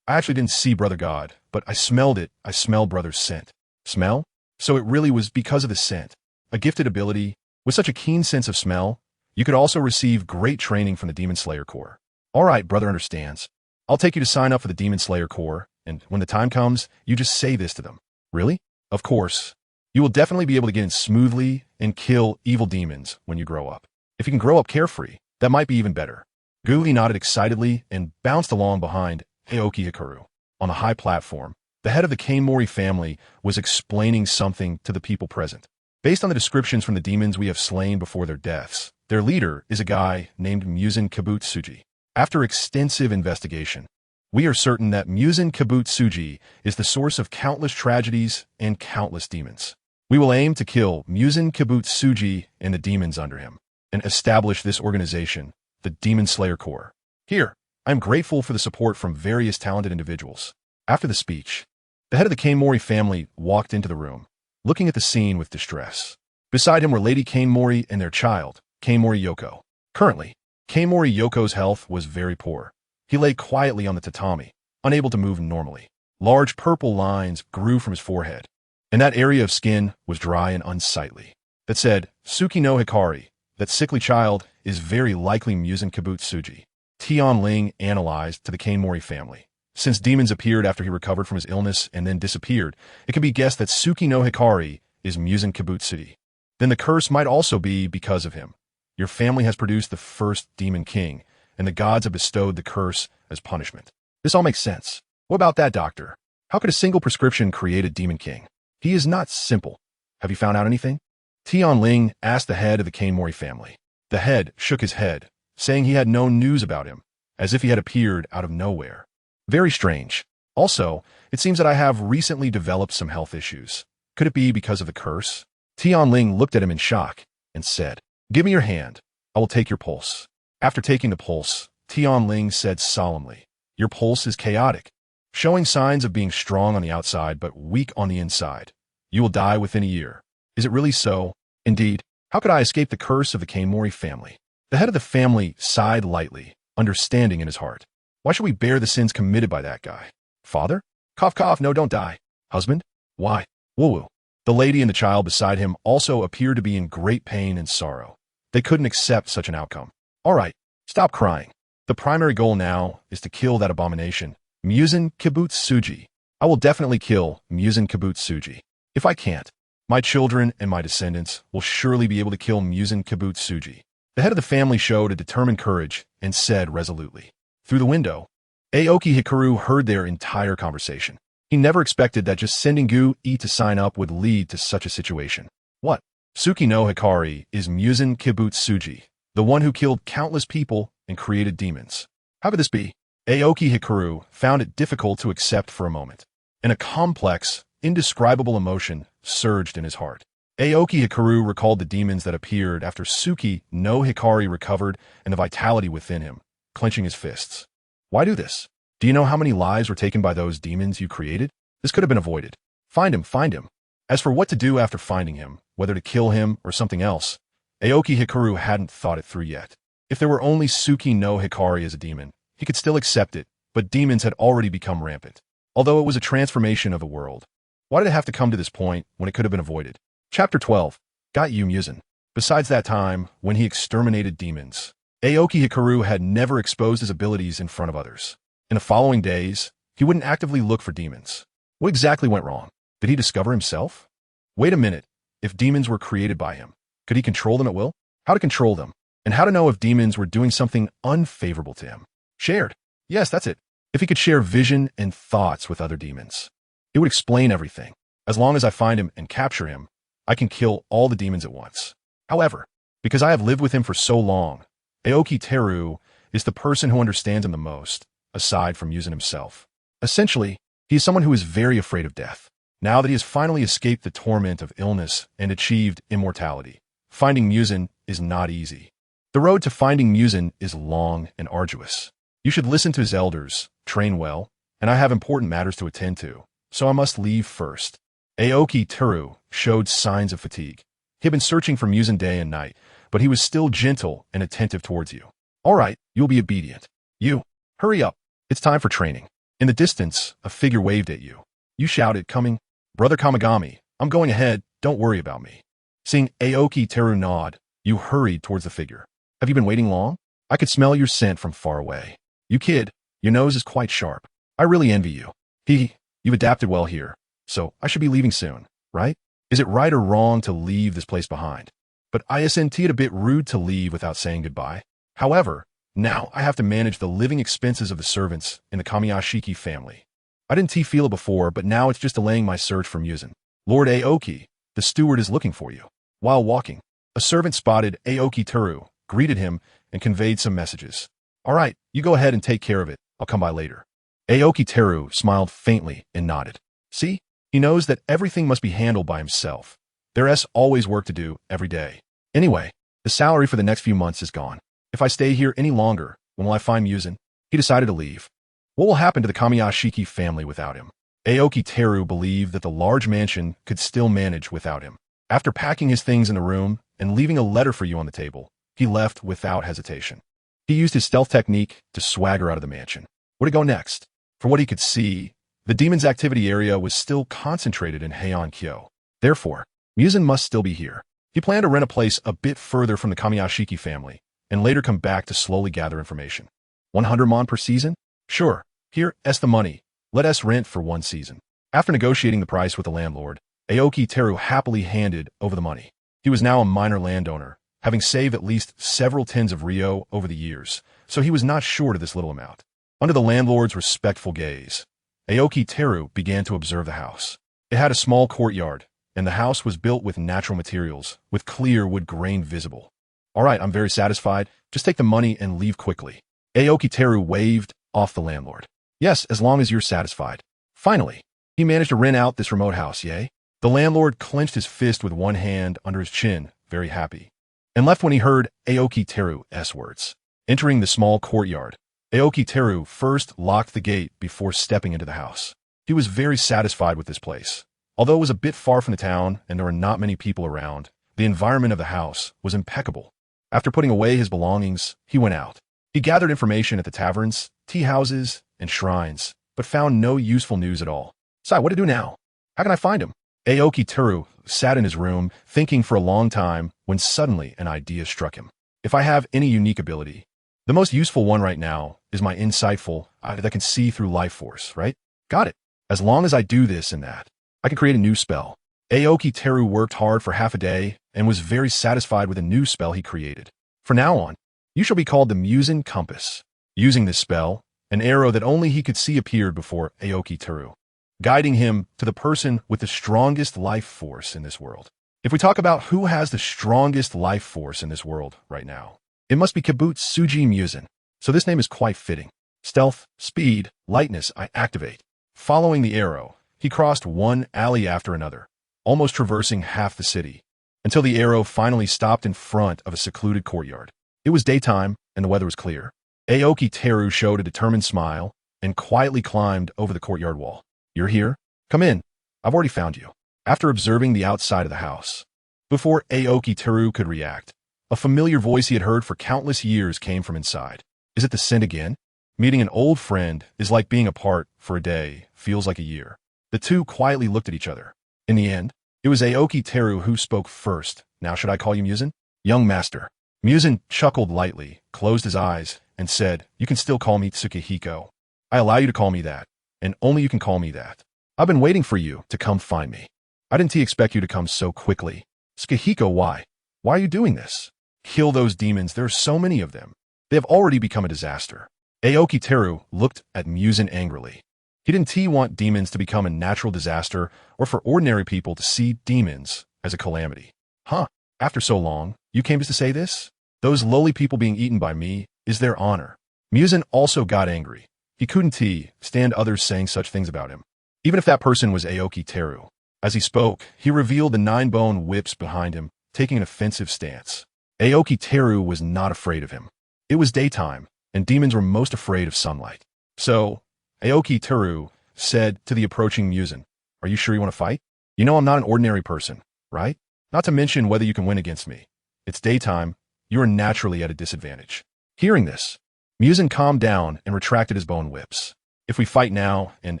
I actually didn't see Brother God, but I smelled it. I smelled Brother's scent. Smell? So it really was because of the scent. A gifted ability. With such a keen sense of smell, you could also receive great training from the Demon Slayer Corps. All right, Brother understands. I'll take you to sign up for the Demon Slayer Corps, and when the time comes, you just say this to them. Really? Of course. You will definitely be able to get in smoothly and kill evil demons when you grow up. If you can grow up carefree, that might be even better. Guli nodded excitedly and bounced along behind Aoki Hikaru. On the high platform, the head of the Kaimori family was explaining something to the people present. Based on the descriptions from the demons we have slain before their deaths, their leader is a guy named Muzan Kibutsuji. After extensive investigation, we are certain that Muzan Kibutsuji is the source of countless tragedies and countless demons. We will aim to kill Muzan Kibutsuji and the demons under him, and establish this organization, the Demon Slayer Corps. Here, I am grateful for the support from various talented individuals. After the speech, the head of the Kaimori family walked into the room, looking at the scene with distress. Beside him were Lady Kaimori and their child, Kaimori Yoko. Currently, Kaimori Yoko's health was very poor. He lay quietly on the tatami, unable to move normally. Large purple lines grew from his forehead, and that area of skin was dry and unsightly. That said, Tsuki no Hikari, that sickly child, is very likely Muzan Kibutsuji. Tian Ling analyzed to the Kaimori family. Since demons appeared after he recovered from his illness and then disappeared, it can be guessed that Tsuki no Hikari is Muzan Kibutsuji. Then the curse might also be because of him. Your family has produced the first demon king, and the gods have bestowed the curse as punishment. This all makes sense. What about that, doctor? How could a single prescription create a demon king? He is not simple. Have you found out anything? Tian Ling asked the head of the Kaimori family. The head shook his head, saying he had no news about him, as if he had appeared out of nowhere. Very strange. Also, it seems that I have recently developed some health issues. Could it be because of the curse? Tian Ling looked at him in shock and said, give me your hand. I will take your pulse. After taking the pulse, Tian Ling said solemnly, your pulse is chaotic, showing signs of being strong on the outside but weak on the inside. You will die within a year. Is it really so? Indeed. How could I escape the curse of the Kaimori family? The head of the family sighed lightly, understanding in his heart. Why should we bear the sins committed by that guy? Father? Cough, cough, no, don't die. Husband? Why? Woo-woo. The lady and the child beside him also appeared to be in great pain and sorrow. They couldn't accept such an outcome. All right, stop crying. The primary goal now is to kill that abomination, Muzan Kibutsuji. I will definitely kill Muzan Kibutsuji. If I can't, my children and my descendants will surely be able to kill Muzan Kibutsuji. The head of the family showed a determined courage and said resolutely. Through the window, Aoki Hikaru heard their entire conversation. He never expected that just sending Gu-i to sign up would lead to such a situation. What? Tsuki no Hikari is Muzan Kibutsuji, the one who killed countless people and created demons. How could this be? Aoki Hikaru found it difficult to accept for a moment, and a complex, indescribable emotion surged in his heart. Aoki Hikaru recalled the demons that appeared after Tsuki no Hikari recovered and the vitality within him, clenching his fists. Why do this? Do you know how many lives were taken by those demons you created? This could have been avoided. Find him, find him. As for what to do after finding him, whether to kill him or something else, Aoki Hikaru hadn't thought it through yet. If there were only Tsuki no Hikari as a demon, he could still accept it, but demons had already become rampant. Although it was a transformation of the world, why did it have to come to this point when it could have been avoided? Chapter 12. Got you, Muzan. Besides that time, when he exterminated demons, Aoki Hikaru had never exposed his abilities in front of others. In the following days, he wouldn't actively look for demons. What exactly went wrong? Did he discover himself? Wait a minute. If demons were created by him, could he control them at will? How to control them? And how to know if demons were doing something unfavorable to him? Shared. Yes, that's it. If he could share vision and thoughts with other demons, it would explain everything. As long as I find him and capture him, I can kill all the demons at once. However, because I have lived with him for so long, Aoki Teru is the person who understands him the most, aside from Muzan himself. Essentially, he is someone who is very afraid of death. Now that he has finally escaped the torment of illness and achieved immortality, finding Muzan is not easy. The road to finding Muzan is long and arduous. You should listen to his elders, train well, and I have important matters to attend to, so I must leave first. Aoki Teru showed signs of fatigue. He had been searching for Muzan day and night, but he was still gentle and attentive towards you. All right, you'll be obedient. You, hurry up. It's time for training. In the distance, a figure waved at you. You shouted, coming. Brother Kamigami, I'm going ahead, don't worry about me. Seeing Aoki Teru nod, you hurried towards the figure. Have you been waiting long? I could smell your scent from far away. You kid, your nose is quite sharp. I really envy you. You've adapted well here, so I should be leaving soon, right? Is it right or wrong to leave this place behind? But isn't it a bit rude to leave without saying goodbye? However, now I have to manage the living expenses of the servants in the Kamiyashiki family. I didn't feel it before, but now it's just delaying my search for Muzan. Lord Aoki, the steward is looking for you. While walking, a servant spotted Aoki Teru, greeted him, and conveyed some messages. All right, you go ahead and take care of it. I'll come by later. Aoki Teru smiled faintly and nodded. See, he knows that everything must be handled by himself. There's always work to do every day. Anyway, the salary for the next few months is gone. If I stay here any longer, when will I find Muzan? He decided to leave. What will happen to the Kamiyashiki family without him? Aoki Teru believed that the large mansion could still manage without him. After packing his things in the room and leaving a letter for you on the table, he left without hesitation. He used his stealth technique to swagger out of the mansion. Where to go next? For what he could see, the demon's activity area was still concentrated in Heian-kyo. Therefore, Muzan must still be here. He planned to rent a place a bit further from the Kamiyashiki family, and later come back to slowly gather information. 100 mon per season? Sure, here's the money. Let us rent for 1 season. After negotiating the price with the landlord, Aoki Teru happily handed over the money. He was now a minor landowner, having saved at least several tens of ryo over the years, so he was not short of this little amount. Under the landlord's respectful gaze, Aoki Teru began to observe the house. It had a small courtyard, and the house was built with natural materials, with clear wood grain visible. All right, I'm very satisfied. Just take the money and leave quickly. Aoki Teru waved off the landlord. Yes, as long as you're satisfied. Finally, he managed to rent out this remote house, yay? The landlord clenched his fist with one hand under his chin, very happy, and left when he heard Aoki Teru's words. Entering the small courtyard, Aoki Teru first locked the gate before stepping into the house. He was very satisfied with this place. Although it was a bit far from the town and there were not many people around, the environment of the house was impeccable. After putting away his belongings, he went out. He gathered information at the taverns, tea houses, and shrines, but found no useful news at all. So, what to do now? How can I find him? Aoki Teru sat in his room, thinking for a long time, when suddenly an idea struck him. If I have any unique ability, the most useful one right now is my insightful that can see through life force, right? Got it. As long as I do this and that, I can create a new spell. Aoki Teru worked hard for half a day and was very satisfied with a new spell he created. From now on, you shall be called the Muzan Compass. Using this spell, an arrow that only he could see appeared before Aoki Teru, guiding him to the person with the strongest life force in this world. If we talk about who has the strongest life force in this world right now, it must be Kibutsuji Muzan, so this name is quite fitting. Stealth, speed, lightness I activate. Following the arrow, he crossed one alley after another, almost traversing half the city, until the arrow finally stopped in front of a secluded courtyard. It was daytime, and the weather was clear. Aoki Teru showed a determined smile and quietly climbed over the courtyard wall. You're here? Come in. I've already found you. After observing the outside of the house, before Aoki Teru could react, a familiar voice he had heard for countless years came from inside. Is it the scent again? Meeting an old friend is like being apart for a day, feels like a year. The two quietly looked at each other. In the end, it was Aoki Teru who spoke first. Now should I call you Muzan? Young master. Muzan chuckled lightly, closed his eyes, and said, You can still call me Tsukihiro. I allow you to call me that, and only you can call me that. I've been waiting for you to come find me. I didn't expect you to come so quickly. Tsukihiro, why? Why are you doing this? Kill those demons, there are so many of them. They have already become a disaster. Aoki Teru looked at Muzan angrily. He didn't want demons to become a natural disaster or for ordinary people to see demons as a calamity. Huh, after so long, you came to say this? Those lowly people being eaten by me is their honor. Muzan also got angry. He couldn't stand others saying such things about him, even if that person was Aoki Teru. As he spoke, he revealed the 9-bone whips behind him, taking an offensive stance. Aoki Teru was not afraid of him. It was daytime, and demons were most afraid of sunlight. So, Aoki Teru said to the approaching Muzan, "Are you sure you want to fight? You know I'm not an ordinary person, right? Not to mention whether you can win against me. It's daytime. You are naturally at a disadvantage." Hearing this, Muzan calmed down and retracted his bone whips. "If we fight now and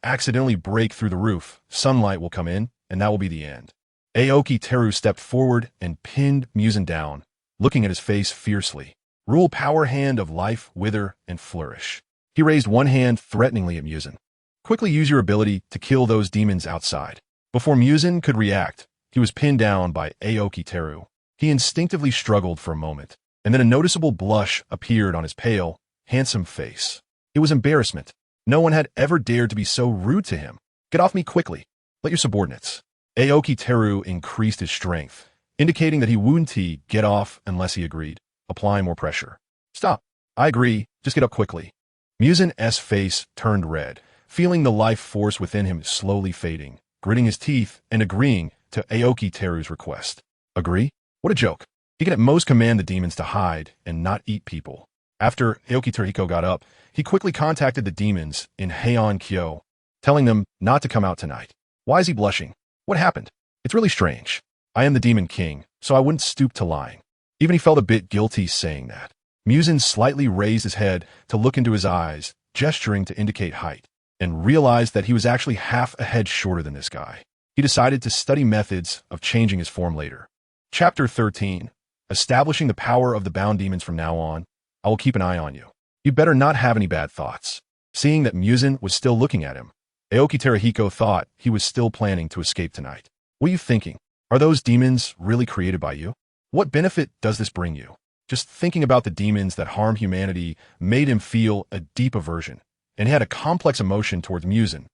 accidentally break through the roof, sunlight will come in, and that will be the end." Aoki Teru stepped forward and pinned Muzan down, looking at his face fiercely. "Rule power hand of life, wither, and flourish." He raised one hand threateningly at Muzan. "Quickly use your ability to kill those demons outside." Before Muzan could react, he was pinned down by Aoki Teru. He instinctively struggled for a moment, and then a noticeable blush appeared on his pale, handsome face. It was embarrassment. No one had ever dared to be so rude to him. "Get off me quickly. Let your subordinates." Aoki Teru increased his strength, indicating that he wouldn't get off unless he agreed, applying more pressure. "Stop. I agree. Just get up quickly." Muzan's face turned red, feeling the life force within him slowly fading, gritting his teeth and agreeing to Aoki Teru's request. Agree? What a joke. He can at most command the demons to hide and not eat people. After Aoki Teruhiko got up, he quickly contacted the demons in Heian Kyo, telling them not to come out tonight. Why is he blushing? What happened? It's really strange. I am the Demon King, so I wouldn't stoop to lying. Even he felt a bit guilty saying that. Muzan slightly raised his head to look into his eyes, gesturing to indicate height, and realized that he was actually half a head shorter than this guy. He decided to study methods of changing his form later. Chapter 13. Establishing the power of the bound demons from now on. I will keep an eye on you. You better not have any bad thoughts. Seeing that Muzan was still looking at him, Aoki Teruhiko thought he was still planning to escape tonight. What are you thinking? Are those demons really created by you? What benefit does this bring you? Just thinking about the demons that harm humanity made him feel a deep aversion, and he had a complex emotion towards Muzan,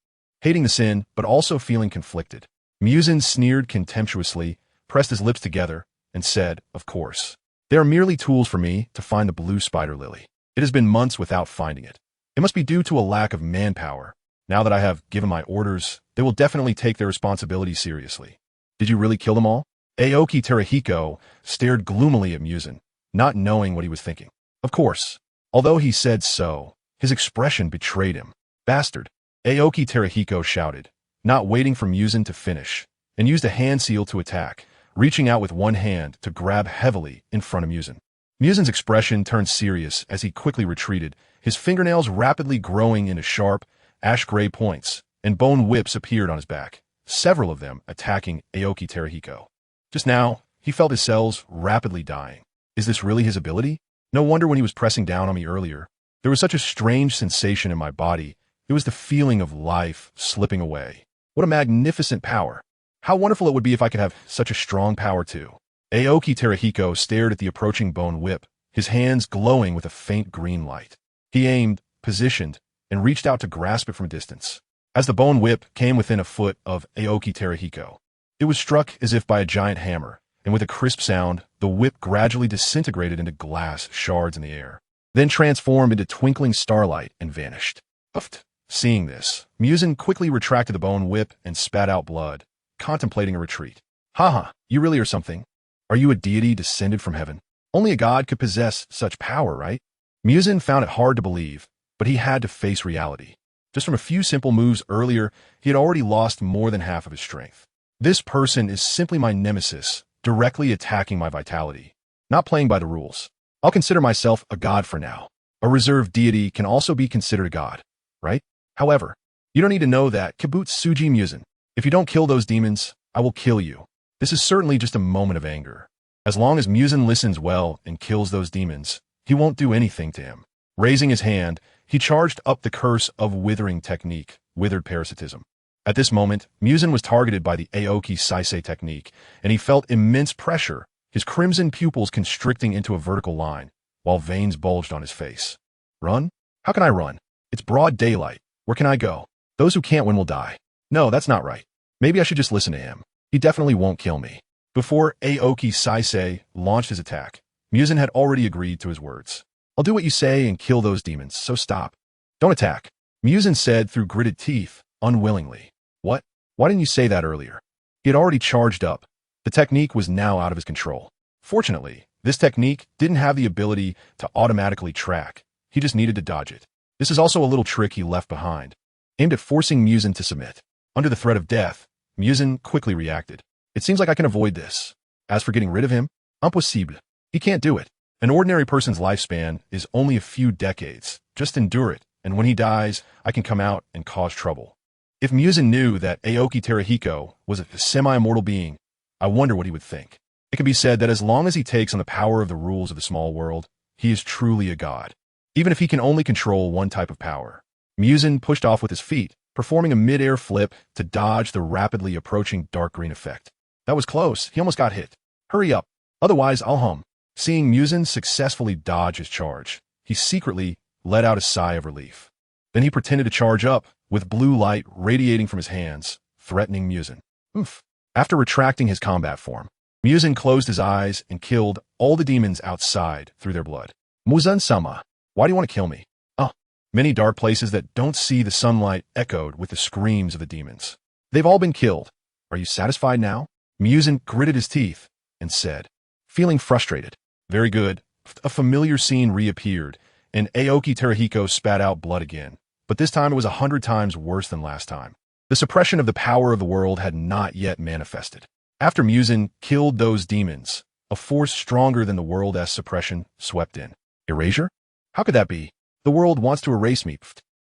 hating the sin but also feeling conflicted. Muzan sneered contemptuously, pressed his lips together, and said, "Of course. They are merely tools for me to find the blue spider lily. It has been months without finding it. It must be due to a lack of manpower. Now that I have given my orders, they will definitely take their responsibilities seriously." "Did you really kill them all?" Aoki Teruhiko stared gloomily at Muzan, not knowing what he was thinking. Of course. Although he said so, his expression betrayed him. "Bastard!" Aoki Teruhiko shouted, not waiting for Muzan to finish, and used a hand seal to attack, reaching out with one hand to grab heavily in front of Muzan. Muzan's expression turned serious as he quickly retreated, his fingernails rapidly growing into sharp, ash-gray points, and bone whips appeared on his back, several of them attacking Aoki Teruhiko. Just now, he felt his cells rapidly dying. Is this really his ability? No wonder when he was pressing down on me earlier, there was such a strange sensation in my body. It was the feeling of life slipping away. What a magnificent power. How wonderful it would be if I could have such a strong power too. Aoki Teruhiko stared at the approaching bone whip, his hands glowing with a faint green light. He aimed, positioned, and reached out to grasp it from a distance. As the bone whip came within a foot of Aoki Teruhiko, it was struck as if by a giant hammer, and with a crisp sound, the whip gradually disintegrated into glass shards in the air, then transformed into twinkling starlight and vanished. Uffed. Seeing this, Muzan quickly retracted the bone whip and spat out blood, contemplating a retreat. Haha, you really are something. Are you a deity descended from heaven? Only a god could possess such power, right? Muzan found it hard to believe, but he had to face reality. Just from a few simple moves earlier, he had already lost more than half of his strength. This person is simply my nemesis, directly attacking my vitality, not playing by the rules. I'll consider myself a god for now. A reserved deity can also be considered a god, right? However, you don't need to know that, Kibutsuji Muzan. If you don't kill those demons, I will kill you. This is certainly just a moment of anger. As long as Muzan listens well and kills those demons, he won't do anything to him. Raising his hand, he charged up the curse of withering technique, withered parasitism. At this moment, Muzan was targeted by the Aoki Saisei technique, and he felt immense pressure, his crimson pupils constricting into a vertical line, while veins bulged on his face. Run? How can I run? It's broad daylight. Where can I go? Those who can't win will die. No, that's not right. Maybe I should just listen to him. He definitely won't kill me. Before Aoki Saisei launched his attack, Muzan had already agreed to his words. I'll do what you say and kill those demons, so stop. Don't attack. Muzan said through gritted teeth, unwillingly. What? Why didn't you say that earlier? He had already charged up. The technique was now out of his control. Fortunately, this technique didn't have the ability to automatically track. He just needed to dodge it. This is also a little trick he left behind, aimed at forcing Muzan to submit. Under the threat of death, Muzan quickly reacted. It seems like I can avoid this. As for getting rid of him, impossible. He can't do it. An ordinary person's lifespan is only a few decades. Just endure it, and when he dies, I can come out and cause trouble. If Muzan knew that Aoki Terahiko was a semi-immortal being, I wonder what he would think. It can be said that as long as he takes on the power of the rules of the small world, he is truly a god. Even if he can only control one type of power. Muzan pushed off with his feet, performing a mid-air flip to dodge the rapidly approaching dark green effect. That was close. He almost got hit. Hurry up. Otherwise, I'll hum. Seeing Muzan successfully dodge his charge, he secretly let out a sigh of relief. Then he pretended to charge up, with blue light radiating from his hands, threatening Muzan. Oof. After retracting his combat form, Muzan closed his eyes and killed all the demons outside through their blood. Muzan-sama, why do you want to kill me? Oh, many dark places that don't see the sunlight echoed with the screams of the demons. They've all been killed. Are you satisfied now? Muzan gritted his teeth and said, feeling frustrated. Very good. A familiar scene reappeared, and Aoki Terahiko spat out blood again. But this time it was 100 times worse than last time. The suppression of the power of the world had not yet manifested. After Muzan killed those demons, a force stronger than the world-s suppression swept in. Erasure? How could that be? The world wants to erase me.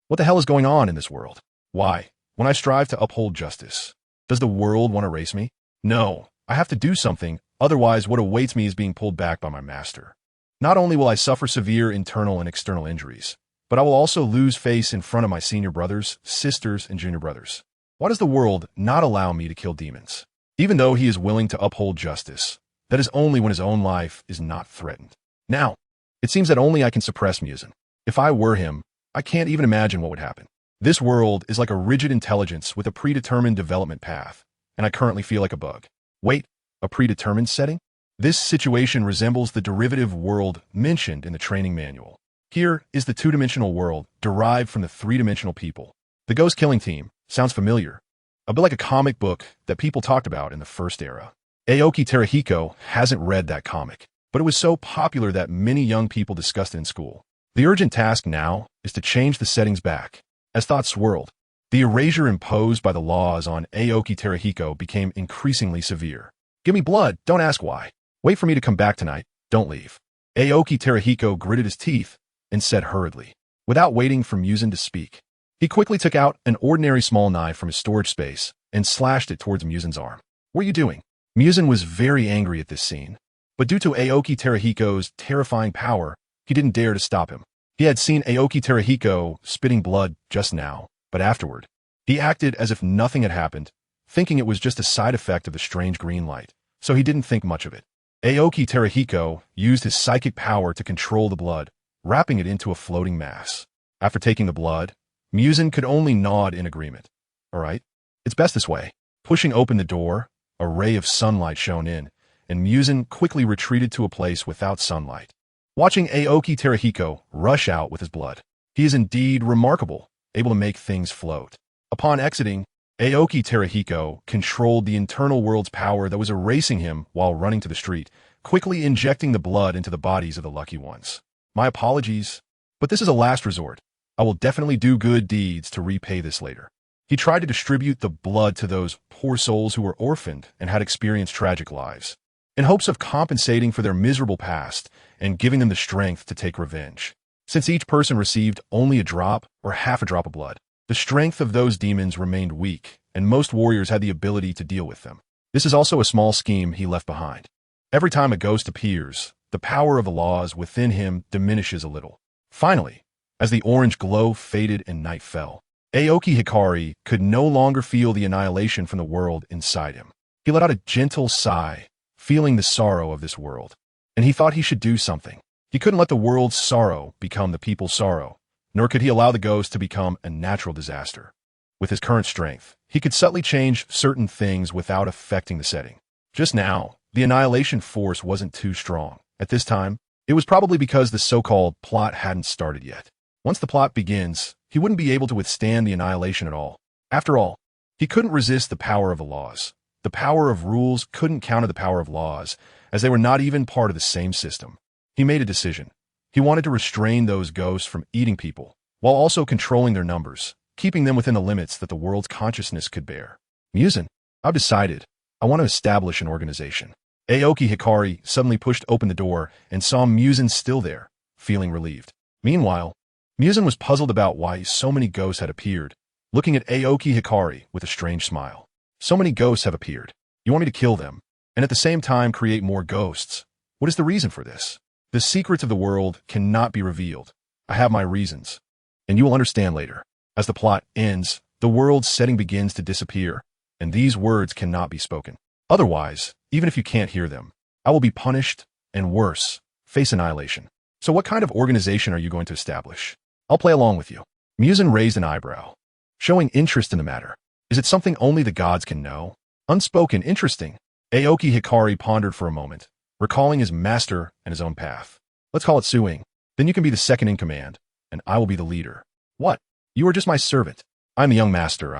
What the hell is going on in this world? Why? When I strive to uphold justice, does the world want to erase me? No, I have to do something, otherwise what awaits me is being pulled back by my master. Not only will I suffer severe internal and external injuries, but I will also lose face in front of my senior brothers, sisters, and junior brothers. Why does the world not allow me to kill demons? Even though he is willing to uphold justice, that is only when his own life is not threatened. Now, it seems that only I can suppress Muzan. If I were him, I can't even imagine what would happen. This world is like a rigid intelligence with a predetermined development path, and I currently feel like a bug. Wait, a predetermined setting? This situation resembles the derivative world mentioned in the training manual. Here is the two-dimensional world derived from the three-dimensional people. The Ghost Killing Team sounds familiar. A bit like a comic book that people talked about in the first era. Aoki Terahiko hasn't read that comic, but it was so popular that many young people discussed it in school. The urgent task now is to change the settings back. As thoughts swirled, the erasure imposed by the laws on Aoki Terahiko became increasingly severe. Give me blood, don't ask why. Wait for me to come back tonight, don't leave. Aoki Terahiko gritted his teeth and said hurriedly, without waiting for Muzan to speak. He quickly took out an ordinary small knife from his storage space and slashed it towards Muzan's arm. What are you doing? Muzan was very angry at this scene, but due to Aoki Terahiko's terrifying power, he didn't dare to stop him. He had seen Aoki Terahiko spitting blood just now, but afterward, he acted as if nothing had happened, thinking it was just a side effect of the strange green light, so he didn't think much of it. Aoki Terahiko used his psychic power to control the blood, wrapping it into a floating mass. After taking the blood, Muzan could only nod in agreement. All right, it's best this way. Pushing open the door, a ray of sunlight shone in, and Muzan quickly retreated to a place without sunlight. Watching Aoki Terahiko rush out with his blood, he is indeed remarkable, able to make things float. Upon exiting, Aoki Terahiko controlled the internal world's power that was erasing him while running to the street, quickly injecting the blood into the bodies of the lucky ones. My apologies, but this is a last resort. I will definitely do good deeds to repay this later. He tried to distribute the blood to those poor souls who were orphaned and had experienced tragic lives, in hopes of compensating for their miserable past and giving them the strength to take revenge. Since each person received only a drop or half a drop of blood, the strength of those demons remained weak, and most warriors had the ability to deal with them. This is also a small scheme he left behind. Every time a ghost appears, the power of the laws within him diminishes a little. Finally, as the orange glow faded and night fell, Aoki Hikari could no longer feel the annihilation from the world inside him. He let out a gentle sigh, feeling the sorrow of this world, and he thought he should do something. He couldn't let the world's sorrow become the people's sorrow, nor could he allow the ghost to become a natural disaster. With his current strength, he could subtly change certain things without affecting the setting. Just now, the annihilation force wasn't too strong. At this time, It was probably because the so-called plot hadn't started yet. Once the plot begins, he wouldn't be able to withstand the annihilation at all. After all, he couldn't resist the power of the laws. The power of rules couldn't counter the power of laws, as they were not even part of the same system. He made a decision. He wanted to restrain those ghosts from eating people, while also controlling their numbers, keeping them within the limits that the world's consciousness could bear. Muzan, I've decided. I want to establish an organization. Aoki Hikari suddenly pushed open the door and saw Muzan still there, feeling relieved. Meanwhile, Muzan was puzzled about why so many ghosts had appeared, looking at Aoki Hikari with a strange smile. So many ghosts have appeared. You want me to kill them, and at the same time create more ghosts? What is the reason for this? The secrets of the world cannot be revealed. I have my reasons, and you will understand later. As the plot ends, the world's setting begins to disappear, and these words cannot be spoken. Otherwise, even if you can't hear them, I will be punished, and worse, face annihilation. So what kind of organization are you going to establish? I'll play along with you. Muzan raised an eyebrow, showing interest in the matter. Is it something only the gods can know? Unspoken, interesting. Aoki Hikari pondered for a moment, recalling his master and his own path. Let's call it suing. Then you can be the second in command, and I will be the leader. What? You are just my servant. I'm the young master,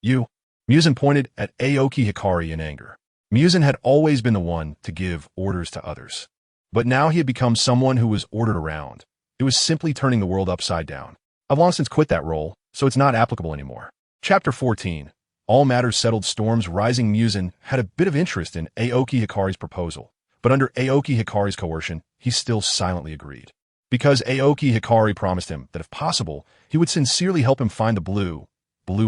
you. Muzan pointed at Aoki Hikari in anger. Muzan had always been the one to give orders to others. But now he had become someone who was ordered around. It was simply turning the world upside down. I've long since quit that role, so it's not applicable anymore. Chapter 14. All matters settled. Storm's rising. Muzan had a bit of interest in Aoki Hikari's proposal, but under Aoki Hikari's coercion, he still silently agreed. Because Aoki Hikari promised him that if possible, he would sincerely help him find the blue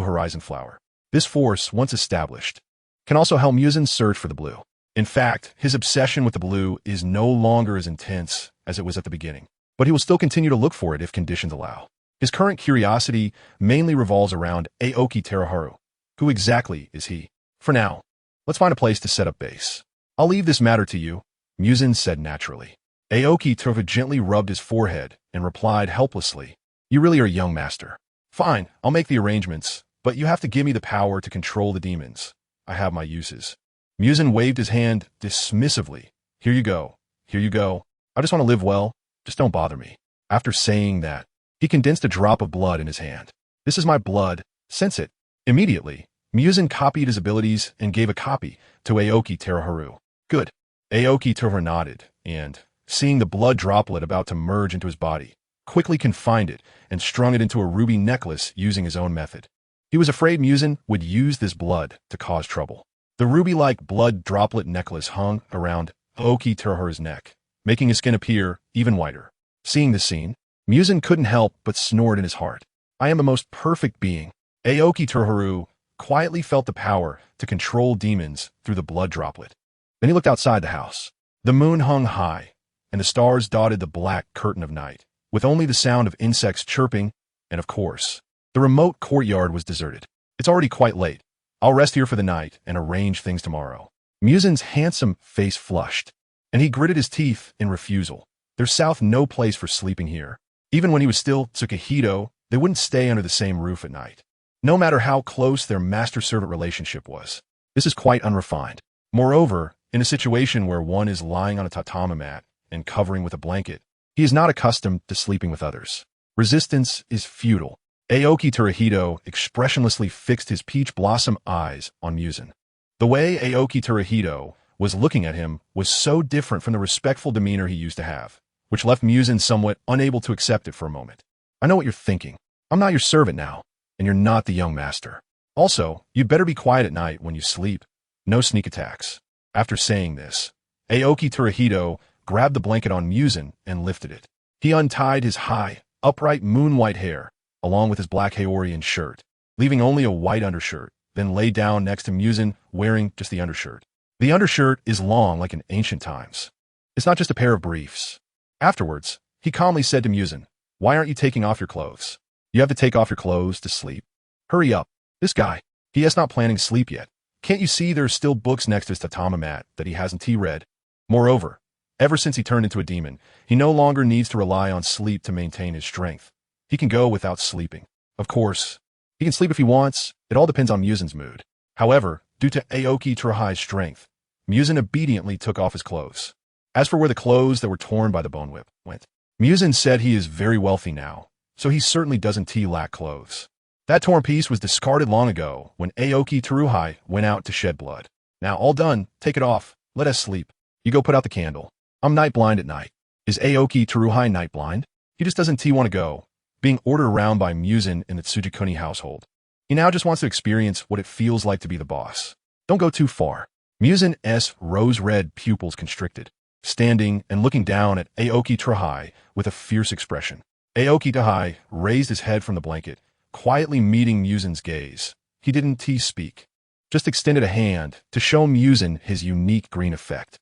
horizon flower. This force, once established, can also help Muzan search for the blue. In fact, his obsession with the blue is no longer as intense as it was at the beginning, but he will still continue to look for it if conditions allow. His current curiosity mainly revolves around Aoki Teruharu. Who exactly is he? For now, let's find a place to set up base. I'll leave this matter to you, Muzan said naturally. Aoki Teruharu gently rubbed his forehead and replied helplessly, You really are a young master. Fine, I'll make the arrangements, but you have to give me the power to control the demons. I have my uses. Muzan waved his hand dismissively. Here you go. I just want to live well. Just don't bother me. After saying that, he condensed a drop of blood in his hand. This is my blood. Sense it. Immediately, Muzan copied his abilities and gave a copy to Aoki Teruharu. Good. Aoki Teruharu nodded, and, seeing the blood droplet about to merge into his body, quickly confined it and strung it into a ruby necklace using his own method. He was afraid Muzan would use this blood to cause trouble. The ruby-like blood droplet necklace hung around Aoki Teruharu's neck, making his skin appear even whiter. Seeing this scene, Muzan couldn't help but snort in his heart. I am the most perfect being. Aoki Teruharu quietly felt the power to control demons through the blood droplet. Then he looked outside the house. The moon hung high, and the stars dotted the black curtain of night, with only the sound of insects chirping, and of course, the remote courtyard was deserted. It's already quite late. I'll rest here for the night and arrange things tomorrow. Muzan's handsome face flushed, and he gritted his teeth in refusal. There's no place for sleeping here. Even when he was still Tsukihiro, they wouldn't stay under the same roof at night, no matter how close their master-servant relationship was. This is quite unrefined. Moreover, in a situation where one is lying on a tatami mat and covering with a blanket, he is not accustomed to sleeping with others. Resistance is futile. Aoki Teruharu expressionlessly fixed his peach blossom eyes on Muzan. The way Aoki Teruharu was looking at him was so different from the respectful demeanor he used to have, which left Muzan somewhat unable to accept it for a moment. I know what you're thinking. I'm not your servant now, and you're not the young master. Also, you'd better be quiet at night when you sleep. No sneak attacks. After saying this, Aoki Teruharu grabbed the blanket on Muzan and lifted it. He untied his high, upright moon-white hair, along with his black Haorian shirt, leaving only a white undershirt, then lay down next to Muzan wearing just the undershirt. The undershirt is long like in ancient times. It's not just a pair of briefs. Afterwards, he calmly said to Muzan, Why aren't you taking off your clothes? You have to take off your clothes to sleep. Hurry up. This guy, he is not planning to sleep yet. Can't you see there's still books next to his tatami mat that he hasn't read? Moreover, ever since he turned into a demon, he no longer needs to rely on sleep to maintain his strength. He can go without sleeping. Of course, he can sleep if he wants. It all depends on Muzan's mood. However, due to Aoki Teruharu's strength, Muzan obediently took off his clothes. As for where the clothes that were torn by the bone whip went, Muzan said he is very wealthy now, so he certainly doesn't lack clothes. That torn piece was discarded long ago when Aoki Teruhai went out to shed blood. Now all done, take it off, let us sleep. You go put out the candle. I'm night blind at night. Is Aoki Teruhai night blind? He just doesn't want to go, being ordered around by Muzan in the Tsukihiro household. He now just wants to experience what it feels like to be the boss. Don't go too far. Muzan's rose-red pupils constricted, standing and looking down at Aoki Teruhai with a fierce expression. Aoki Teruhai raised his head from the blanket, quietly meeting Muzan's gaze. He didn't speak, just extended a hand to show Muzan his unique green effect.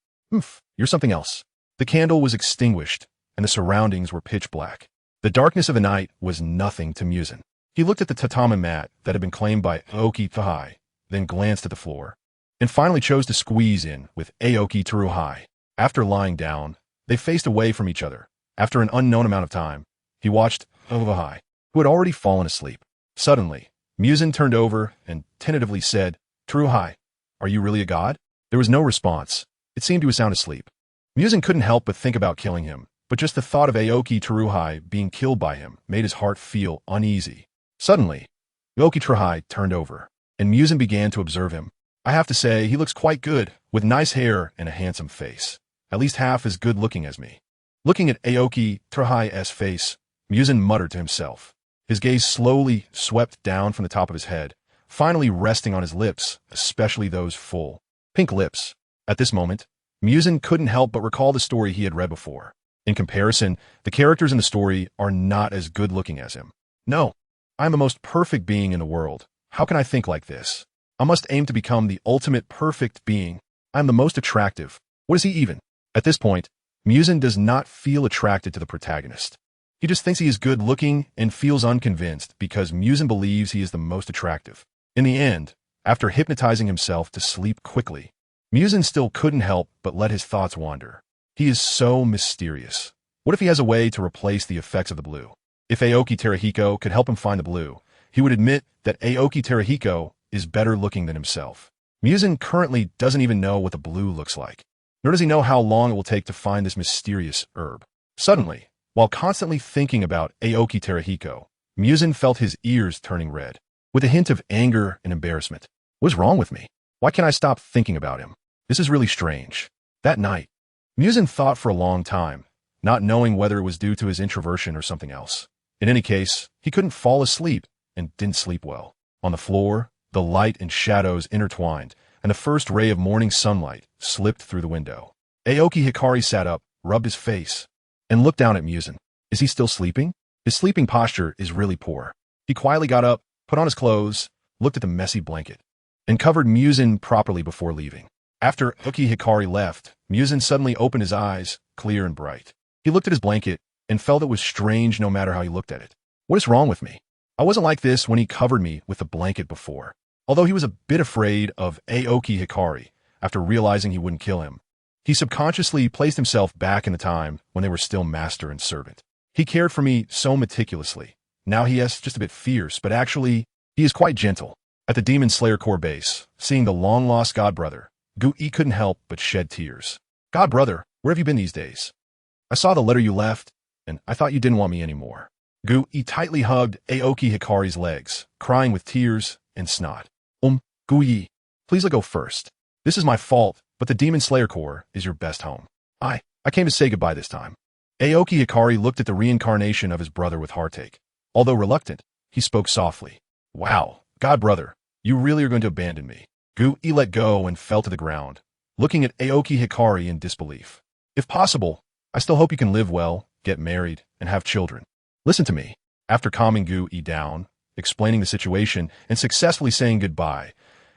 You're something else. The candle was extinguished, and the surroundings were pitch black. The darkness of the night was nothing to Muzan. He looked at the tatami mat that had been claimed by Aoki Teruhai, then glanced at the floor, and finally chose to squeeze in with Aoki Teruhai. After lying down, they faced away from each other. After an unknown amount of time, he watched Teruhai, who had already fallen asleep. Suddenly, Muzan turned over and tentatively said, Teruhai, are you really a god? There was no response. It seemed he was sound asleep. Muzan couldn't help but think about killing him, but just the thought of Aoki Teruhai being killed by him made his heart feel uneasy. Suddenly, Aoki Teruhai turned over, and Muzan began to observe him. I have to say, he looks quite good, with nice hair and a handsome face. At least half as good looking as me. Looking at Aoki Teruhai's face, Muzan muttered to himself. His gaze slowly swept down from the top of his head, finally resting on his lips, especially those full, pink lips. At this moment, Muzan couldn't help but recall the story he had read before. In comparison, the characters in the story are not as good-looking as him. No, I am the most perfect being in the world. How can I think like this? I must aim to become the ultimate perfect being. I am the most attractive. What is he even? At this point, Muzan does not feel attracted to the protagonist. He just thinks he is good-looking and feels unconvinced because Muzan believes he is the most attractive. In the end, after hypnotizing himself to sleep quickly, Muzan still couldn't help but let his thoughts wander. He is so mysterious. What if he has a way to replace the effects of the blue? If Aoki Teruhiko could help him find the blue, he would admit that Aoki Teruhiko is better looking than himself. Muzan currently doesn't even know what the blue looks like, nor does he know how long it will take to find this mysterious herb. Suddenly, while constantly thinking about Aoki Teruhiko, Muzan felt his ears turning red, with a hint of anger and embarrassment. What's wrong with me? Why can't I stop thinking about him? This is really strange. That night, Muzan thought for a long time, not knowing whether it was due to his introversion or something else. In any case, he couldn't fall asleep and didn't sleep well. On the floor, the light and shadows intertwined, and the first ray of morning sunlight slipped through the window. Aoki Hikari sat up, rubbed his face, and looked down at Muzan. Is he still sleeping? His sleeping posture is really poor. He quietly got up, put on his clothes, looked at the messy blanket, and covered Muzan properly before leaving. After Aoki Hikari left, Muzan suddenly opened his eyes, clear and bright. He looked at his blanket and felt it was strange no matter how he looked at it. What is wrong with me? I wasn't like this when he covered me with the blanket before. Although he was a bit afraid of Aoki Hikari after realizing he wouldn't kill him, he subconsciously placed himself back in the time when they were still master and servant. He cared for me so meticulously. Now he is just a bit fierce, but actually, he is quite gentle. At the Demon Slayer core base, seeing the long-lost god brother, Gu-I couldn't help but shed tears. God brother, where have you been these days? I saw the letter you left, and I thought you didn't want me anymore. Gu-I tightly hugged Aoki Hikari's legs, crying with tears and snot. Gu-I, please let go first. This is my fault, but the Demon Slayer core is your best home. I came to say goodbye this time. Aoki Hikari looked at the reincarnation of his brother with heartache. Although reluctant, he spoke softly. Wow, god brother, you really are going to abandon me. Gu-I let go and fell to the ground, looking at Aoki Hikari in disbelief. If possible, I still hope you can live well, get married, and have children. Listen to me. After calming Gu-I down, explaining the situation, and successfully saying goodbye,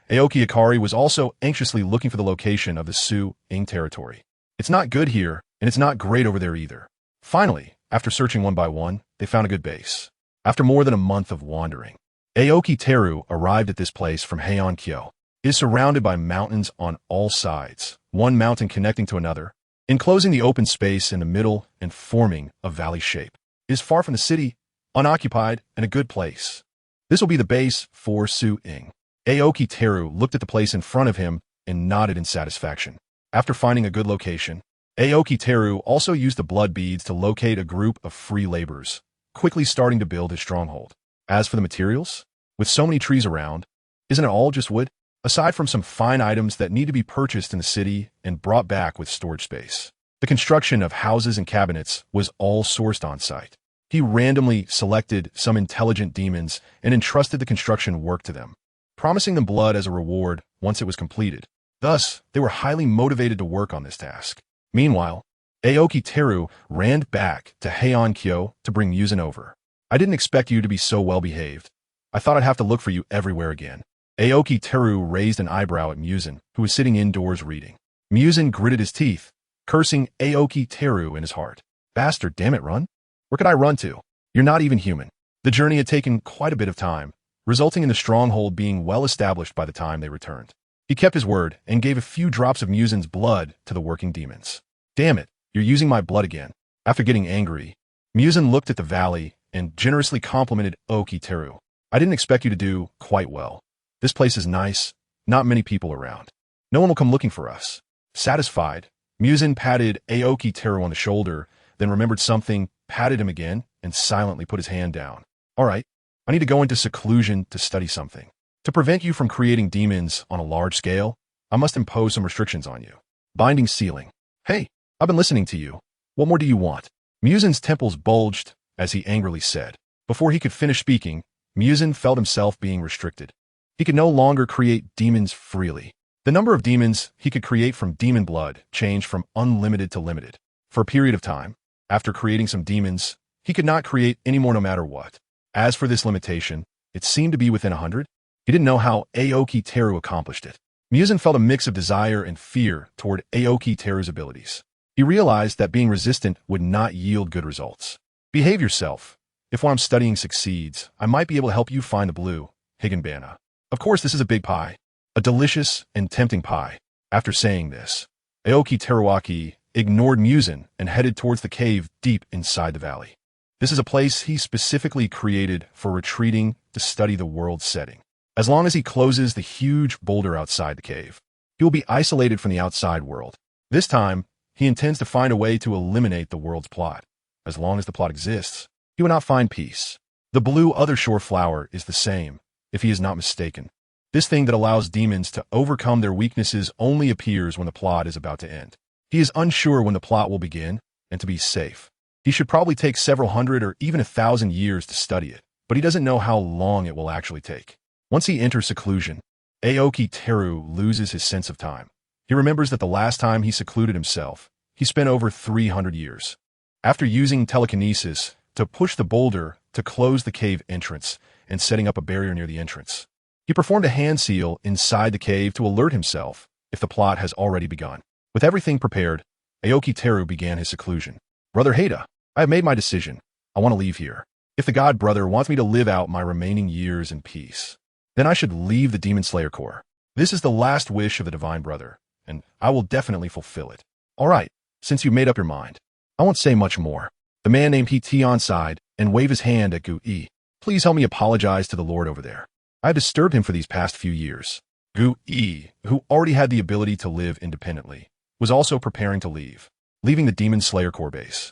Aoki Hikari was also anxiously looking for the location of the Su-ing territory. It's not good here, and it's not great over there either. Finally, after searching one by one, they found a good base. After more than a month of wandering, Aoki Teru arrived at this place from Heian-kyo. It is surrounded by mountains on all sides, one mountain connecting to another, enclosing the open space in the middle and forming a valley shape. It is far from the city, unoccupied, and a good place. This will be the base for Su-ing. Aoki Teru looked at the place in front of him and nodded in satisfaction. After finding a good location, Aoki Teru also used the blood beads to locate a group of free laborers, quickly starting to build his stronghold. As for the materials, with so many trees around, isn't it all just wood? Aside from some fine items that need to be purchased in the city and brought back with storage space. The construction of houses and cabinets was all sourced on site. He randomly selected some intelligent demons and entrusted the construction work to them, promising them blood as a reward once it was completed. Thus, they were highly motivated to work on this task. Meanwhile, Aoki Teru ran back to Heian Kyo to bring Muzan over. I didn't expect you to be so well-behaved. I thought I'd have to look for you everywhere again. Aoki Teru raised an eyebrow at Muzan, who was sitting indoors reading. Muzan gritted his teeth, cursing Aoki Teru in his heart. Bastard, damn it, run. Where could I run to? You're not even human. The journey had taken quite a bit of time, resulting in the stronghold being well established by the time they returned. He kept his word and gave a few drops of Muzan's blood to the working demons. Damn it, you're using my blood again. After getting angry, Muzan looked at the valley and generously complimented Aoki Teru. I didn't expect you to do quite well. This place is nice, not many people around. No one will come looking for us. Satisfied, Muzan patted Aoki Teru on the shoulder, then remembered something, patted him again, and silently put his hand down. All right, I need to go into seclusion to study something. To prevent you from creating demons on a large scale, I must impose some restrictions on you. Binding sealing. Hey, I've been listening to you. What more do you want? Muzan's temples bulged as he angrily said. Before he could finish speaking, Muzan felt himself being restricted. He could no longer create demons freely. The number of demons he could create from demon blood changed from unlimited to limited. For a period of time, after creating some demons, he could not create any more no matter what. As for this limitation, it seemed to be within 100. He didn't know how Aoki Teru accomplished it. Muzan felt a mix of desire and fear toward Aoki Teru's abilities. He realized that being resistant would not yield good results. Behave yourself. If what I'm studying succeeds, I might be able to help you find the blue Higanbana. Of course, this is a big pie. A delicious and tempting pie. After saying this, Aoki Teruaki ignored Muzan and headed towards the cave deep inside the valley. This is a place he specifically created for retreating to study the world setting. As long as he closes the huge boulder outside the cave, he will be isolated from the outside world. This time, he intends to find a way to eliminate the world's plot. As long as the plot exists, he will not find peace. The blue other shore flower is the same, if he is not mistaken. This thing that allows demons to overcome their weaknesses only appears when the plot is about to end. He is unsure when the plot will begin, and to be safe, he should probably take several hundred or even 1,000 years to study it, but he doesn't know how long it will actually take. Once he enters seclusion, Aoki Teru loses his sense of time. He remembers that the last time he secluded himself, he spent over 300 years. After using telekinesis to push the boulder to close the cave entrance and setting up a barrier near the entrance, he performed a hand seal inside the cave to alert himself if the plot has already begun. With everything prepared, Aoki Teru began his seclusion. Brother Hada, I have made my decision. I want to leave here. If the God Brother wants me to live out my remaining years in peace, then I should leave the Demon Slayer Corps. This is the last wish of the Divine Brother, and I will definitely fulfill it. All right, since you've made up your mind, I won't say much more. The man named Tion sighed and waved his hand at Gu-I. Please help me apologize to the Lord over there. I have disturbed him for these past few years. Gu-I, who already had the ability to live independently, was also preparing to leave, leaving the Demon Slayer Corps base.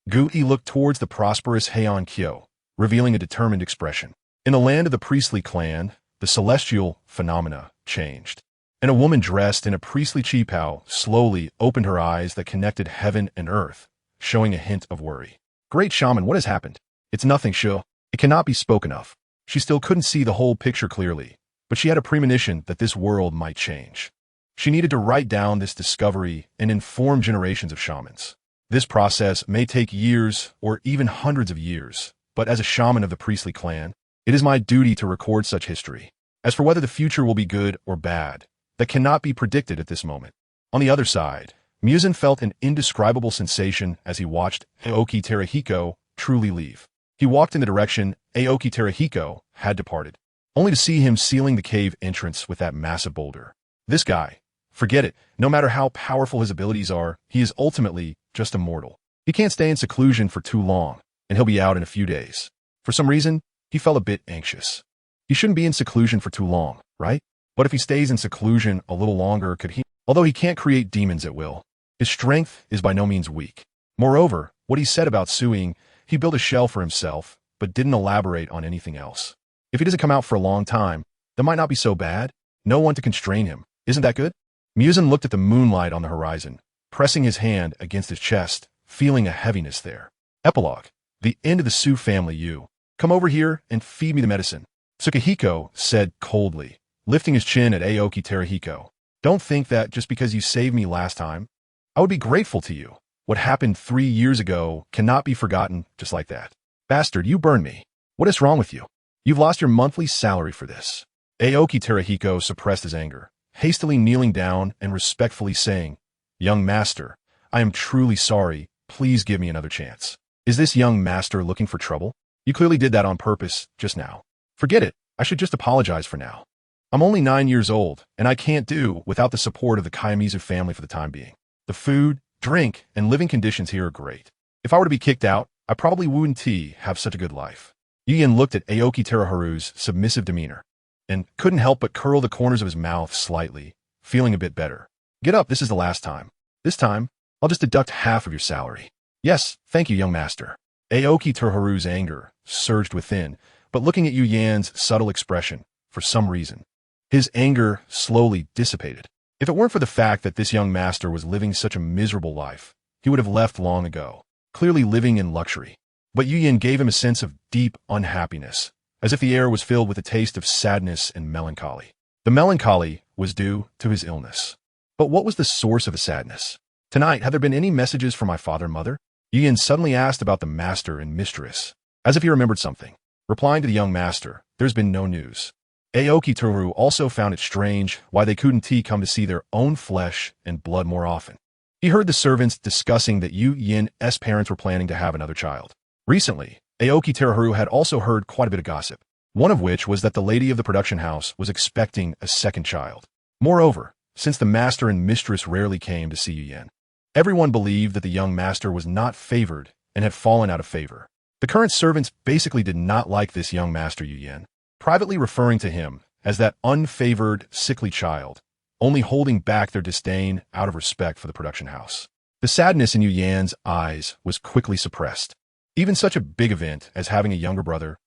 Gu-I looked towards the prosperous Heian Kyo, revealing a determined expression. In the land of the priestly clan, the celestial phenomena changed, and a woman dressed in a priestly qipao slowly opened her eyes that connected heaven and earth, showing a hint of worry. Great shaman, what has happened? It's nothing, Shu. It cannot be spoken of. She still couldn't see the whole picture clearly, but she had a premonition that this world might change. She needed to write down this discovery and inform generations of shamans. This process may take years or even hundreds of years, but as a shaman of the priestly clan, it is my duty to record such history. As for whether the future will be good or bad, that cannot be predicted at this moment. On the other side, Muzan felt an indescribable sensation as he watched Aoki Terahiko truly leave. He walked in the direction Aoki Terahiko had departed, only to see him sealing the cave entrance with that massive boulder. This guy, forget it, no matter how powerful his abilities are, he is ultimately just a mortal. He can't stay in seclusion for too long, and he'll be out in a few days. For some reason, he felt a bit anxious. He shouldn't be in seclusion for too long, right? But if he stays in seclusion a little longer, could he? Although he can't create demons at will, His strength is by no means weak. Moreover, what he said about suing, he built a shell for himself, but didn't elaborate on anything else. If he doesn't come out for a long time, that might not be so bad. No one to constrain him. Isn't that good? Muzan looked at the moonlight on the horizon, pressing his hand against his chest, feeling a heaviness there. Epilogue. The end of the Su family. You. Come over here and feed me the medicine. Tsukihiro said coldly, lifting his chin at Aoki Terahiko. Don't think that just because you saved me last time. I would be grateful to you. What happened 3 years ago cannot be forgotten just like that. Bastard, you burned me. What is wrong with you? You've lost your monthly salary for this. Aoki Terahiko suppressed his anger, hastily kneeling down and respectfully saying, Young master, I am truly sorry. Please give me another chance. Is this young master looking for trouble? You clearly did that on purpose just now. Forget it. I should just apologize for now. I'm only 9 years old, and I can't do without the support of the Kiyomizu family for the time being. The food, drink, and living conditions here are great. If I were to be kicked out, I probably wouldn't have such a good life. Yuyin looked at Aoki Teraharu's submissive demeanor, and couldn't help but curl the corners of his mouth slightly, feeling a bit better. Get up, this is the last time. This time, I'll just deduct half of your salary. Yes, thank you, young master. Aoki Teraharu's anger surged within, but looking at Yuyan's subtle expression, for some reason, his anger slowly dissipated. If it weren't for the fact that this young master was living such a miserable life, he would have left long ago, clearly living in luxury. But Yuyan gave him a sense of deep unhappiness, as if the air was filled with a taste of sadness and melancholy. The melancholy was due to his illness. But what was the source of the sadness? Tonight, have there been any messages from my father and mother? Yuyan suddenly asked about the master and mistress, as if he remembered something. Replying to the young master, there's been no news. Aoki Toru also found it strange why they couldn't come to see their own flesh and blood more often. He heard the servants discussing that Yuyan's parents were planning to have another child. Recently, Aoki Teraharu had also heard quite a bit of gossip, one of which was that the lady of the production house was expecting a second child. Moreover, since the master and mistress rarely came to see Yuyan, everyone believed that the young master was not favored and had fallen out of favor. The current servants basically did not like this young master Yuyan, privately referring to him as that unfavored, sickly child, only holding back their disdain out of respect for the production house. The sadness in Yuyan's eyes was quickly suppressed. Even such a big event as having a younger brother,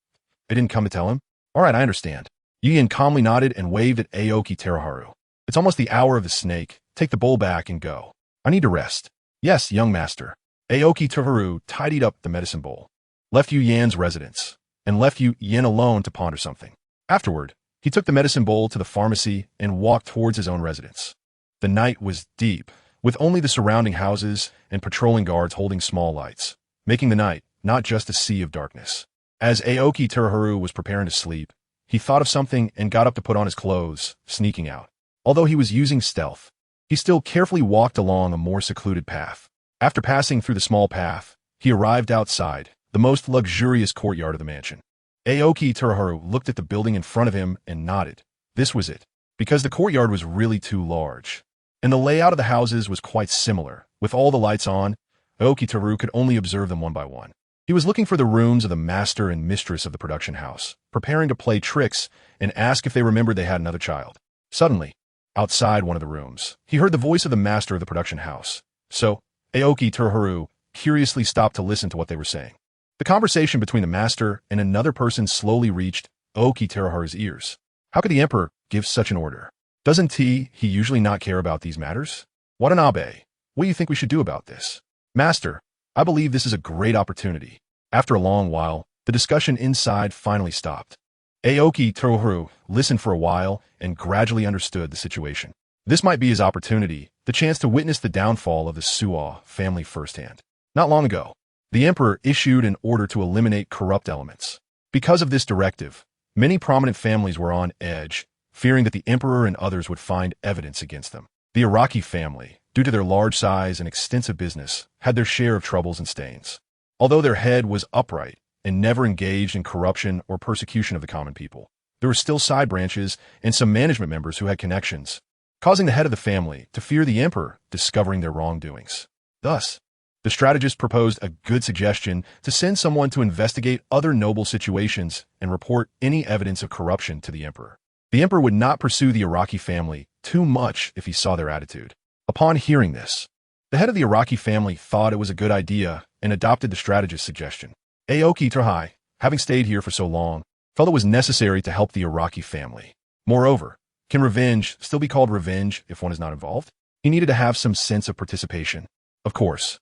I didn't come to tell him? All right, I understand. Yuyan calmly nodded and waved at Aoki Teraharu. It's almost the hour of the snake. Take the bowl back and go. I need to rest. Yes, young master. Aoki Teraharu tidied up the medicine bowl, left Yuyan's residence, and left Yuyan alone to ponder something. Afterward, he took the medicine bowl to the pharmacy and walked towards his own residence. The night was deep, with only the surrounding houses and patrolling guards holding small lights, making the night not just a sea of darkness. As Aoki Teraharu was preparing to sleep, he thought of something and got up to put on his clothes, sneaking out. Although he was using stealth, he still carefully walked along a more secluded path. After passing through the small path, he arrived outside, the most luxurious courtyard of the mansion. Aoki Teraharu looked at the building in front of him and nodded. This was it, because the courtyard was really too large, and the layout of the houses was quite similar. With all the lights on, Aoki Teraharu could only observe them one by one. He was looking for the rooms of the master and mistress of the production house, preparing to play tricks and ask if they remembered they had another child. Suddenly, outside one of the rooms, he heard the voice of the master of the production house. So, Aoki Teraharu curiously stopped to listen to what they were saying. The conversation between the master and another person slowly reached Aoki Teraharu's ears. How could the emperor give such an order? Doesn't he usually not care about these matters? Watanabe, what do you think we should do about this? Master, I believe this is a great opportunity. After a long while, the discussion inside finally stopped. Aoki Teraharu listened for a while and gradually understood the situation. This might be his opportunity, the chance to witness the downfall of the Suwa family firsthand. Not long ago, the emperor issued an order to eliminate corrupt elements. Because of this directive, many prominent families were on edge, fearing that the emperor and others would find evidence against them. The Araki family, due to their large size and extensive business, had their share of troubles and stains. Although their head was upright and never engaged in corruption or persecution of the common people, there were still side branches and some management members who had connections, causing the head of the family to fear the emperor discovering their wrongdoings. Thus, the strategist proposed a good suggestion to send someone to investigate other noble situations and report any evidence of corruption to the emperor. The emperor would not pursue the Araki family too much if he saw their attitude. Upon hearing this, The head of the Araki family thought it was a good idea and adopted the strategist's suggestion. Aoki Trahai, having stayed here for so long, felt it was necessary to help the Araki family. Moreover, can revenge still be called revenge if one is not involved? He needed to have some sense of participation. Of course,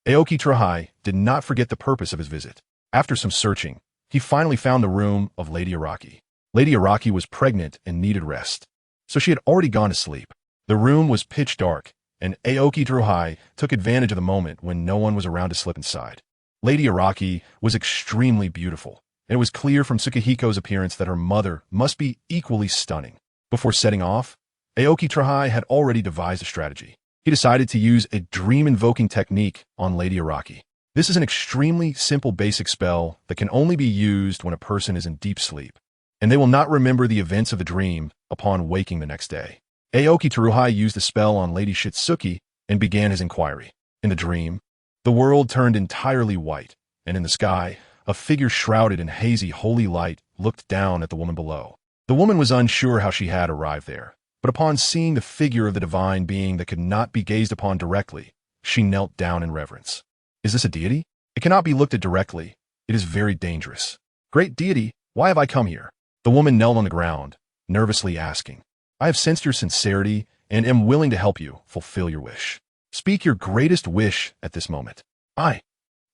Aoki Trahai did not forget the purpose of his visit. After some searching, he finally found the room of Lady Araki. Lady Araki was pregnant and needed rest, so she had already gone to sleep. The room was pitch dark, and Aoki Trahai took advantage of the moment when no one was around to slip inside. Lady Araki was extremely beautiful, and it was clear from Tsukihiko's appearance that her mother must be equally stunning. Before setting off, Aoki Trahai had already devised a strategy. He decided to use a dream-invoking technique on Lady Araki. This is an extremely simple basic spell that can only be used when a person is in deep sleep, and they will not remember the events of the dream upon waking the next day. Aoki Trahai used the spell on Lady Shitsuki and began his inquiry. In the dream, the world turned entirely white, and in the sky, a figure shrouded in hazy holy light looked down at the woman below. The woman was unsure how she had arrived there, but upon seeing the figure of the divine being that could not be gazed upon directly, she knelt down in reverence. Is this a deity? It cannot be looked at directly. It is very dangerous. Great deity, why have I come here? The woman knelt on the ground, nervously asking. I have sensed your sincerity and am willing to help you fulfill your wish. Speak your greatest wish at this moment. I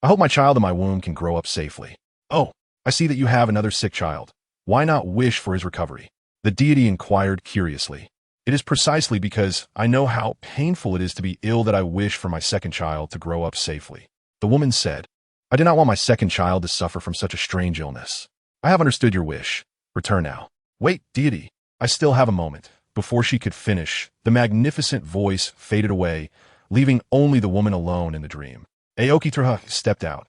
hope my child in my womb can grow up safely. Oh, I see that you have another sick child. Why not wish for his recovery? The deity inquired curiously. It is precisely because I know how painful it is to be ill that I wish for my second child to grow up safely. The woman said, I do not want my second child to suffer from such a strange illness. I have understood your wish. Return now. Wait, deity. I still have a moment. Before she could finish, the magnificent voice faded away, leaving only the woman alone in the dream. Aoki Trahai stepped out.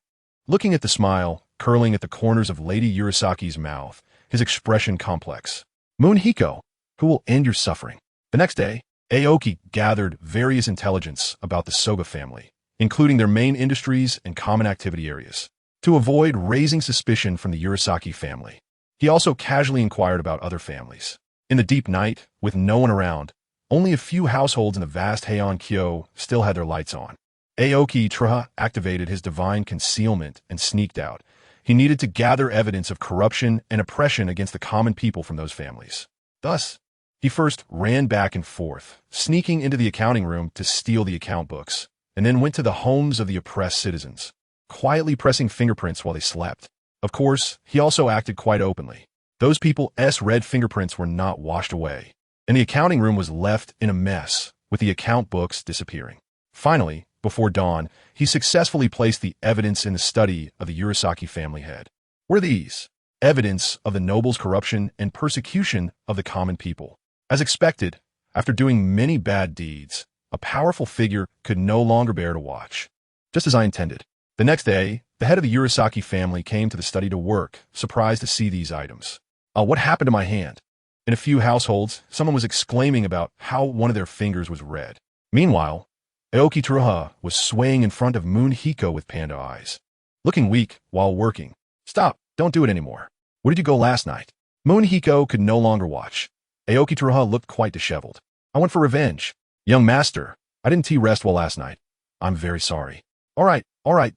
Looking at the smile curling at the corners of Lady Urasaki's mouth, his expression complex. Moon Hiko, who will end your suffering? The next day, Aoki gathered various intelligence about the Soga family, including their main industries and common activity areas, to avoid raising suspicion from the Urasaki family. He also casually inquired about other families. In the deep night, with no one around, only a few households in the vast Heian Kyo still had their lights on. Aoki Trahai activated his divine concealment and sneaked out. He needed to gather evidence of corruption and oppression against the common people from those families. Thus, he first ran back and forth, sneaking into the accounting room to steal the account books, and then went to the homes of the oppressed citizens, quietly pressing fingerprints while they slept. Of course, he also acted quite openly. Those people's red fingerprints were not washed away, and the accounting room was left in a mess, with the account books disappearing. Finally, before dawn, he successfully placed the evidence in the study of the Urasaki family head. Were these evidence of the nobles' corruption and persecution of the common people? As expected, after doing many bad deeds, a powerful figure could no longer bear to watch. Just as I intended. The next day, the head of the Urasaki family came to the study to work, surprised to see these items. What happened to my hand? In a few households, someone was exclaiming about how one of their fingers was red. Meanwhile, Aoki Trahai was swaying in front of Moon Hiko with panda eyes, looking weak while working. Stop, don't do it anymore. Where did you go last night? Moon Hiko could no longer watch. Aoki Trahai looked quite disheveled. I went for revenge. Young master, I didn't rest well last night. I'm very sorry. All right,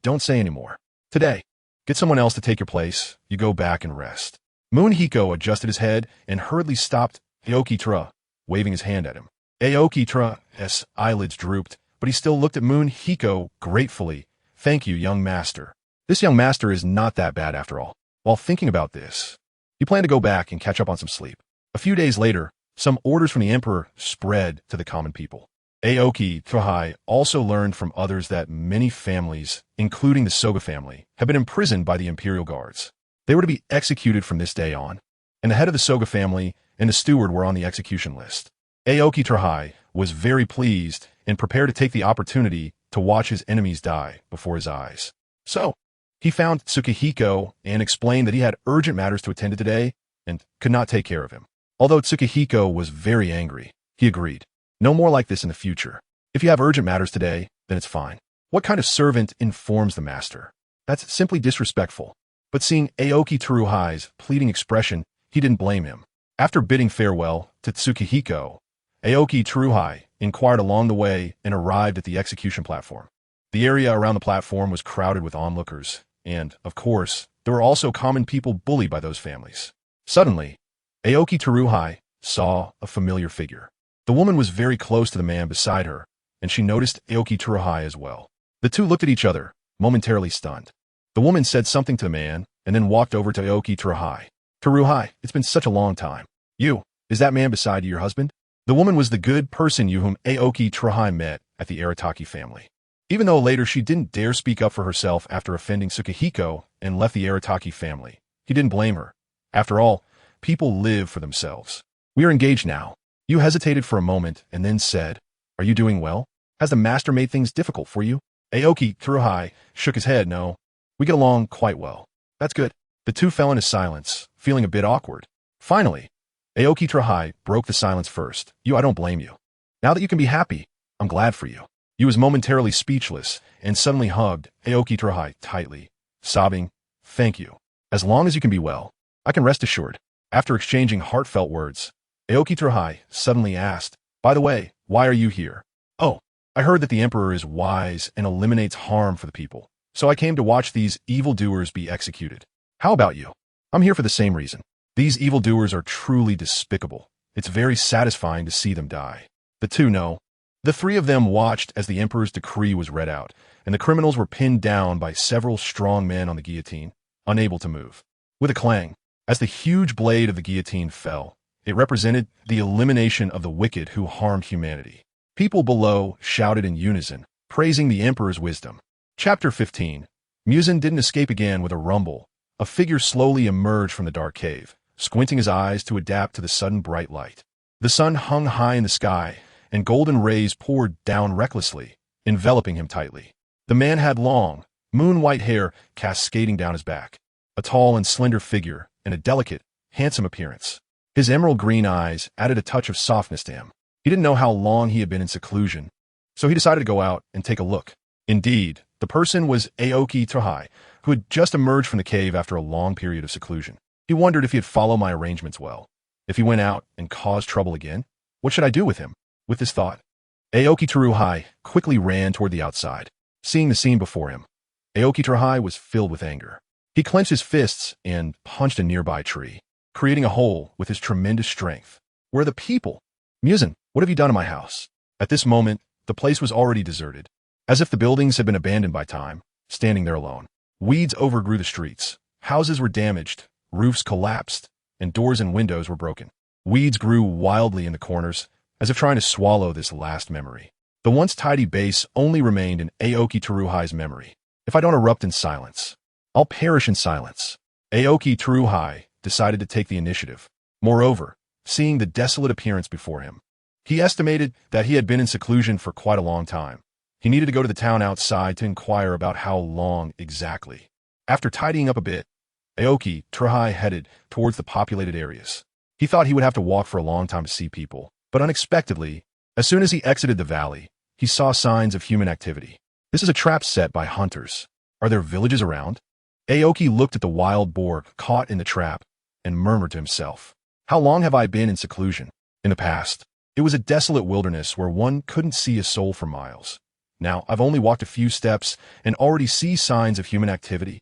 don't say anymore. Today, get someone else to take your place. You go back and rest. Moon Hiko adjusted his head and hurriedly stopped Aoki Trahai, waving his hand at him. Aoki Trahai's eyelids drooped, but he still looked at Moon Hiko gratefully. Thank you, young master. This young master is not that bad after all. While thinking about this, he planned to go back and catch up on some sleep. A few days later, some orders from the emperor spread to the common people. Aoki Trahai also learned from others that many families, including the Soga family, had been imprisoned by the imperial guards. They were to be executed from this day on, and the head of the Soga family and the steward were on the execution list. Aoki Trahai was very pleased and prepared to take the opportunity to watch his enemies die before his eyes. So, he found Tsukihiro and explained that he had urgent matters to attend to today and could not take care of him. Although Tsukihiro was very angry, he agreed. No more like this in the future. If you have urgent matters today, then it's fine. What kind of servant informs the master? That's simply disrespectful. But seeing Aoki Trahai's pleading expression, he didn't blame him. After bidding farewell to Tsukihiro, Aoki Trahai inquired along the way, and arrived at the execution platform. The area around the platform was crowded with onlookers, and, of course, there were also common people bullied by those families. Suddenly, Aoki Teruhai saw a familiar figure. The woman was very close to the man beside her, and she noticed Aoki Teruhai as well. The two looked at each other, momentarily stunned. The woman said something to the man, and then walked over to Aoki Teruhai. Teruhai, it's been such a long time. Is that man beside you your husband? The woman was the good person whom Aoki Teruhai met at the Arataki family. Even though later she didn't dare speak up for herself after offending Tsukihiro and left the Arataki family, he didn't blame her. After all, people live for themselves. We are engaged now. You hesitated for a moment and then said, are you doing well? Has the master made things difficult for you? Aoki Teruhai shook his head. No, we get along quite well. That's good. The two fell into silence, feeling a bit awkward. Finally, Aoki Teruhai broke the silence first. I don't blame you. Now that you can be happy, I'm glad for you. He was momentarily speechless and suddenly hugged Aoki Teruhai tightly, sobbing, thank you. As long as you can be well, I can rest assured. After exchanging heartfelt words, Aoki Teruhai suddenly asked, by the way, why are you here? Oh, I heard that the emperor is wise and eliminates harm for the people, so I came to watch these evildoers be executed. How about you? I'm here for the same reason. These evildoers are truly despicable. It's very satisfying to see them die. The two know. The three of them watched as the emperor's decree was read out, and the criminals were pinned down by several strong men on the guillotine, unable to move. With a clang, as the huge blade of the guillotine fell, it represented the elimination of the wicked who harmed humanity. People below shouted in unison, praising the emperor's wisdom. Chapter 15. Muzan didn't escape again with a rumble. A figure slowly emerged from the dark cave, squinting his eyes to adapt to the sudden bright light. The sun hung high in the sky, and golden rays poured down recklessly, enveloping him tightly. The man had long, moon-white hair cascading down his back, a tall and slender figure, and a delicate, handsome appearance. His emerald green eyes added a touch of softness to him. He didn't know how long he had been in seclusion, so he decided to go out and take a look. Indeed, the person was Aoki Teruhai, who had just emerged from the cave after a long period of seclusion. He wondered if he'd follow my arrangements well. If he went out and caused trouble again, what should I do with him? With this thought, Aoki Teruhai quickly ran toward the outside. Seeing the scene before him, Aoki Teruhai was filled with anger. He clenched his fists and punched a nearby tree, creating a hole with his tremendous strength. Where are the people? Muzan, what have you done in my house? At this moment, the place was already deserted, as if the buildings had been abandoned by time, standing there alone. Weeds overgrew the streets. Houses were damaged, roofs collapsed, and doors and windows were broken. Weeds grew wildly in the corners, as if trying to swallow this last memory. The once tidy base only remained in Aoki Teruhai's memory. If I don't erupt in silence, I'll perish in silence. Aoki Teruhai decided to take the initiative. Moreover, seeing the desolate appearance before him, he estimated that he had been in seclusion for quite a long time. He needed to go to the town outside to inquire about how long exactly. After tidying up a bit, Aoki Teruhai headed towards the populated areas. He thought he would have to walk for a long time to see people, but unexpectedly, as soon as he exited the valley, he saw signs of human activity. This is a trap set by hunters. Are there villages around? Aoki looked at the wild boar caught in the trap and murmured to himself, how long have I been in seclusion? In the past, it was a desolate wilderness where one couldn't see a soul for miles. Now, I've only walked a few steps and already see signs of human activity.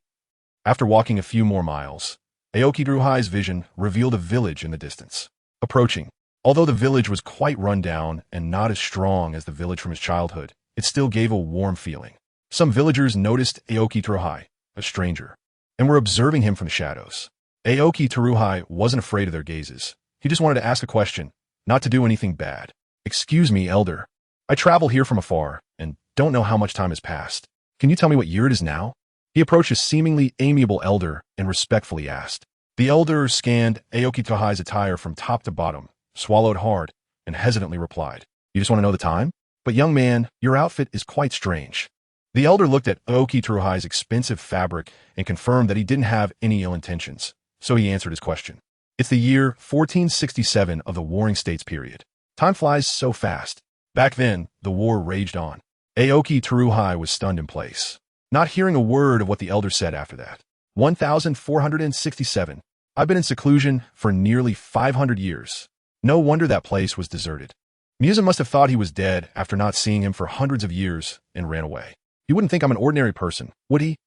After walking a few more miles, Aoki Teruhai's vision revealed a village in the distance. Approaching, although the village was quite run down and not as strong as the village from his childhood, it still gave a warm feeling. Some villagers noticed Aoki Teruhai, a stranger, and were observing him from the shadows. Aoki Teruhai wasn't afraid of their gazes. He just wanted to ask a question, not to do anything bad. Excuse me, elder. I travel here from afar and don't know how much time has passed. Can you tell me what year it is now? He approached a seemingly amiable elder and respectfully asked. The elder scanned Aoki Teruhai's attire from top to bottom, swallowed hard, and hesitantly replied, you just want to know the time? But young man, your outfit is quite strange. The elder looked at Aoki Teruhai's expensive fabric and confirmed that he didn't have any ill intentions, so he answered his question. It's the year 1467 of the Warring States period. Time flies so fast. Back then, the war raged on. Aoki Teruhai was stunned in place, not hearing a word of what the elder said after that. 1467. I've been in seclusion for nearly 500 years. No wonder that place was deserted. Muzan must have thought he was dead after not seeing him for hundreds of years and ran away. He wouldn't think I'm an ordinary person, would he?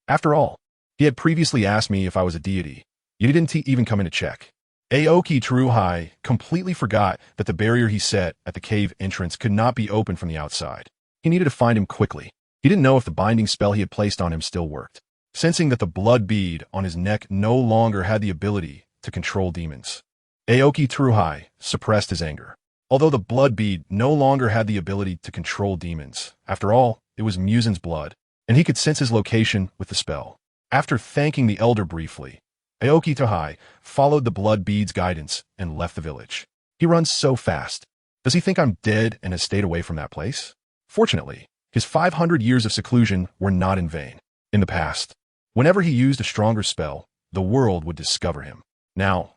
After all, he had previously asked me if I was a deity. Yet he didn't even come in to check. Aoki Teruhai completely forgot that the barrier he set at the cave entrance could not be opened from the outside. He needed to find him quickly. He didn't know if the binding spell he had placed on him still worked. Sensing that the blood bead on his neck no longer had the ability to control demons, Aoki Teruhai suppressed his anger. Although the blood bead no longer had the ability to control demons, after all, it was Muzan's blood, and he could sense his location with the spell. After thanking the elder briefly, Aoki Teruhai followed the blood bead's guidance and left the village. He runs so fast. Does he think I'm dead and has stayed away from that place? Fortunately, his 500 years of seclusion were not in vain. In the past, whenever he used a stronger spell, the world would discover him. Now,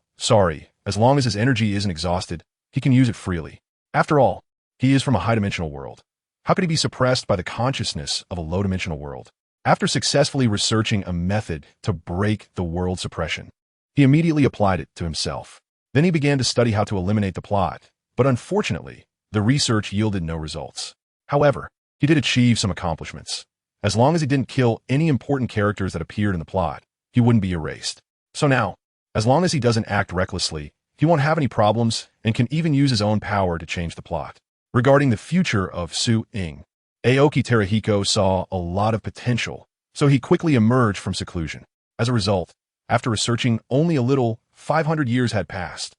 as long as his energy isn't exhausted, he can use it freely. After all, he is from a high-dimensional world. How could he be suppressed by the consciousness of a low-dimensional world? After successfully researching a method to break the world suppression, he immediately applied it to himself. Then he began to study how to eliminate the plot, but unfortunately, the research yielded no results. However, he did achieve some accomplishments. As long as he didn't kill any important characters that appeared in the plot, he wouldn't be erased. So now, as long as he doesn't act recklessly, he won't have any problems and can even use his own power to change the plot. Regarding the future of Su-ing, Aoki Teruhiko saw a lot of potential, so he quickly emerged from seclusion. As a result, after researching only a little, 500 years had passed.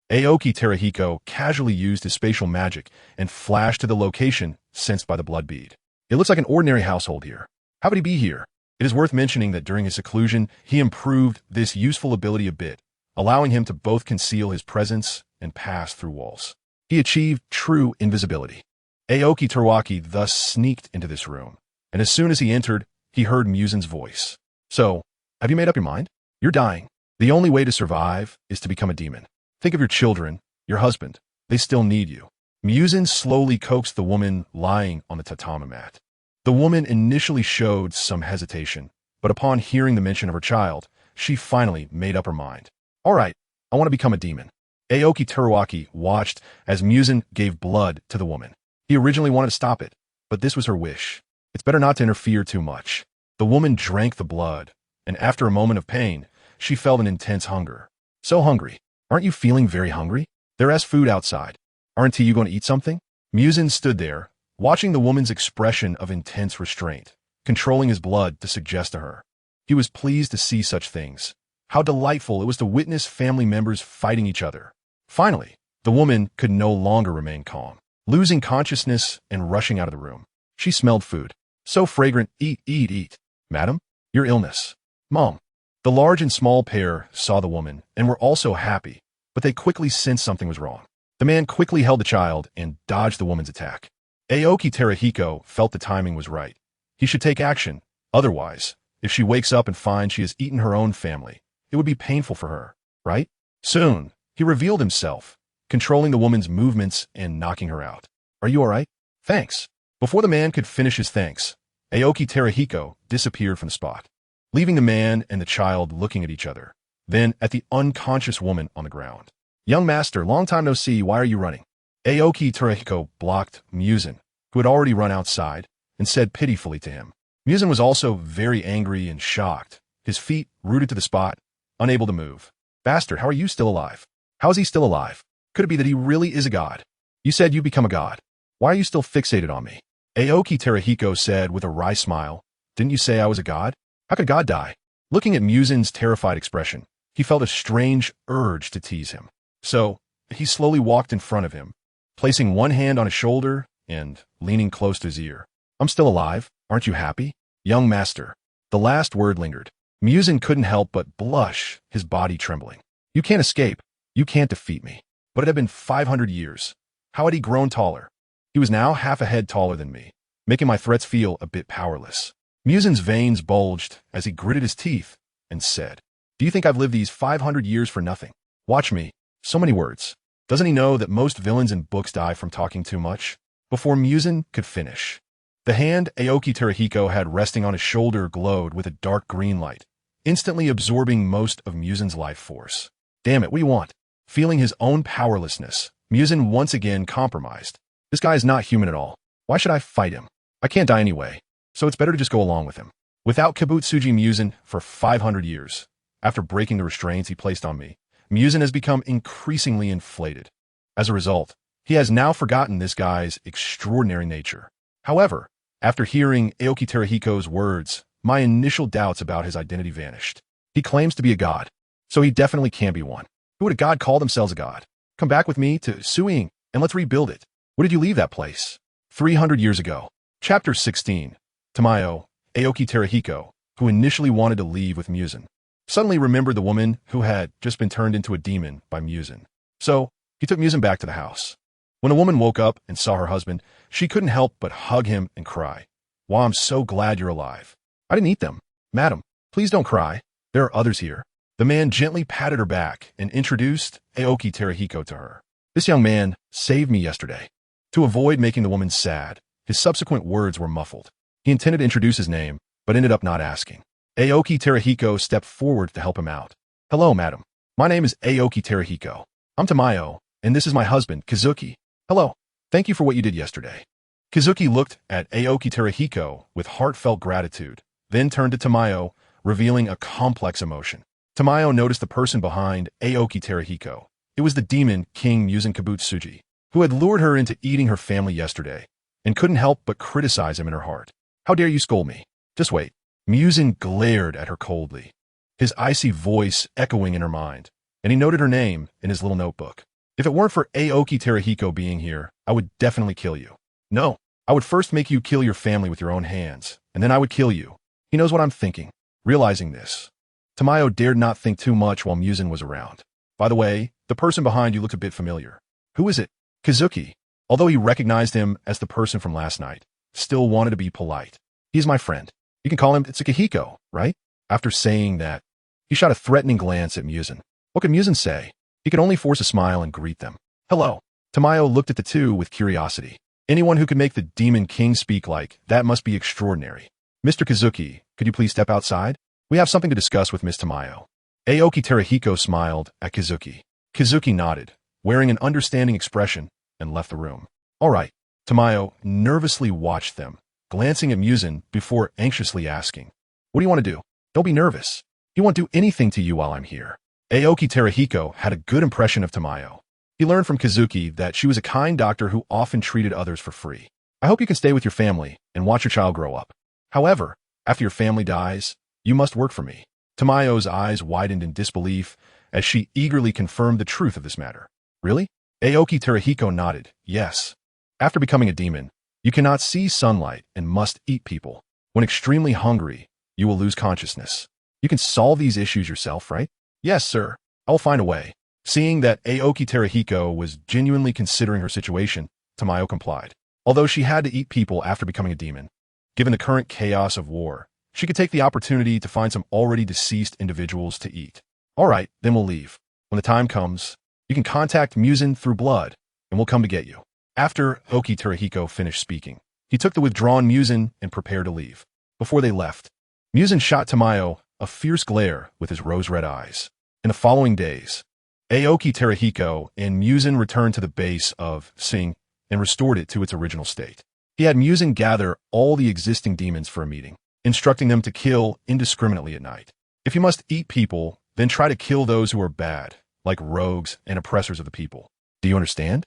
Aoki Teruhiko casually used his spatial magic and flashed to the location sensed by the blood bead. It looks like an ordinary household here. How would he be here? It is worth mentioning that during his seclusion, he improved this useful ability a bit, allowing him to both conceal his presence and pass through walls. He achieved true invisibility. Aoki Teruhai thus sneaked into this room, and as soon as he entered, he heard Muzan's voice. So, have you made up your mind? You're dying. The only way to survive is to become a demon. Think of your children, your husband. They still need you. Muzan slowly coaxed the woman lying on the tatami mat. The woman initially showed some hesitation, but upon hearing the mention of her child, she finally made up her mind. All right, I want to become a demon. Aoki Teruhai watched as Muzan gave blood to the woman. He originally wanted to stop it, but this was her wish. It's better not to interfere too much. The woman drank the blood, and after a moment of pain, she felt an intense hunger. So hungry. Aren't you feeling very hungry? There's food outside. Aren't you going to eat something? Muzan stood there, watching the woman's expression of intense restraint, controlling his blood to suggest to her. He was pleased to see such things. How delightful it was to witness family members fighting each other. Finally, the woman could no longer remain calm, losing consciousness and rushing out of the room. She smelled food. So fragrant. Eat, eat, eat. Madam, your illness. Mom. The large and small pair saw the woman and were also happy, but they quickly sensed something was wrong. The man quickly held the child and dodged the woman's attack. Aoki Teruhiko felt the timing was right. He should take action. Otherwise, if she wakes up and finds she has eaten her own family, it would be painful for her, right? Soon, he revealed himself, controlling the woman's movements and knocking her out. Are you all right? Thanks. Before the man could finish his thanks, Aoki Teruhiko disappeared from the spot, leaving the man and the child looking at each other, then at the unconscious woman on the ground. Young master, long time no see, why are you running? Aoki Teruhiko blocked Muzan, who had already run outside, and said pitifully to him. Muzan was also very angry and shocked, his feet rooted to the spot, unable to move. Bastard, how are you still alive? How is he still alive? Could it be that he really is a god? You said you become a god. Why are you still fixated on me? Aoki Teruhiko said with a wry smile, didn't you say I was a god? How could God die? Looking at Muzan's terrified expression, he felt a strange urge to tease him. So, he slowly walked in front of him, placing one hand on his shoulder and leaning close to his ear. I'm still alive. Aren't you happy? Young master. The last word lingered. Muzan couldn't help but blush, his body trembling. You can't escape. You can't defeat me. But it had been 500 years. How had he grown taller? He was now half a head taller than me, making my threats feel a bit powerless. Muzan's veins bulged as he gritted his teeth and said, do you think I've lived these 500 years for nothing? Watch me. So many words. Doesn't he know that most villains in books die from talking too much? Before Muzan could finish, the hand Aoki Teruhiko had resting on his shoulder glowed with a dark green light, instantly absorbing most of Muzan's life force. Damn it, what do you want? Feeling his own powerlessness, Muzan once again compromised. This guy is not human at all. Why should I fight him? I can't die anyway, so it's better to just go along with him. Without Kibutsuji Muzan for 500 years, after breaking the restraints he placed on me, Muzan has become increasingly inflated. As a result, he has now forgotten this guy's extraordinary nature. However, after hearing Aoki Terahiko's words, my initial doubts about his identity vanished. He claims to be a god, so he definitely can't be one. Who would a god call themselves a god? Come back with me to Suing, and let's rebuild it. Where did you leave that place? 300 years ago. Chapter 16. Tamayo, Aoki Terahiko, who initially wanted to leave with Muzan, suddenly remembered the woman who had just been turned into a demon by Muzan. So, he took Muzan back to the house. When a woman woke up and saw her husband, she couldn't help but hug him and cry. "Wow, I'm so glad you're alive." "I didn't eat them." "Madam, please don't cry. There are others here." The man gently patted her back and introduced Aoki Terahiko to her. "This young man saved me yesterday." To avoid making the woman sad, his subsequent words were muffled. He intended to introduce his name, but ended up not asking. Aoki Terahiko stepped forward to help him out. "Hello, madam. My name is Aoki Terahiko. I'm Tamayo, and this is my husband, Kazuki. Hello. Thank you for what you did yesterday." Kazuki looked at Aoki Terahiko with heartfelt gratitude, then turned to Tamayo, revealing a complex emotion. Tamayo noticed the person behind Aoki Terahiko. It was the demon King Muzan Kibutsuji, who had lured her into eating her family yesterday, and couldn't help but criticize him in her heart. "How dare you scold me? Just wait." Muzan glared at her coldly, his icy voice echoing in her mind, and he noted her name in his little notebook. "If it weren't for Aoki Terahiko being here, I would definitely kill you." "No, I would first make you kill your family with your own hands, and then I would kill you." He knows what I'm thinking. Realizing this, Tamayo dared not think too much while Muzan was around. "By the way, the person behind you looks a bit familiar." "Who is it?" Kazuki, although he recognized him as the person from last night, still wanted to be polite. "He's my friend. You can call him Tsukihiro, right?" After saying that, he shot a threatening glance at Muzan. What could Muzan say? He could only force a smile and greet them. "Hello." Tamayo looked at the two with curiosity. Anyone who could make the Demon King speak like that must be extraordinary. "Mr. Kazuki, could you please step outside? We have something to discuss with Miss Tamayo." Aoki Terahiko smiled at Kazuki. Kazuki nodded, wearing an understanding expression, and left the room. "All right." Tamayo nervously watched them, glancing at Muzan before anxiously asking, "What do you want to do?" "Don't be nervous. He won't do anything to you while I'm here." Aoki Terahiko had a good impression of Tamayo. He learned from Kazuki that she was a kind doctor who often treated others for free. "I hope you can stay with your family and watch your child grow up. However, after your family dies, you must work for me." Tamayo's eyes widened in disbelief as she eagerly confirmed the truth of this matter. "Really?" Aoki Terahiko nodded. "Yes. After becoming a demon, you cannot see sunlight and must eat people. When extremely hungry, you will lose consciousness. You can solve these issues yourself, right?" "Yes, sir. I will find a way." Seeing that Aoki Terahiko was genuinely considering her situation, Tamayo complied. Although she had to eat people after becoming a demon, given the current chaos of war, she could take the opportunity to find some already deceased individuals to eat. "All right, then we'll leave. When the time comes, you can contact Muzan through blood, and we'll come to get you." After Aoki Terahiko finished speaking, he took the withdrawn Muzan and prepared to leave. Before they left, Muzan shot Tamayo a fierce glare with his rose-red eyes. In the following days, Aoki Terahiko and Muzan returned to the base of Sing and restored it to its original state. He had Muzan gather all the existing demons for a meeting, instructing them to kill indiscriminately at night. If you must eat people, then try to kill those who are bad, like rogues and oppressors of the people. Do you understand?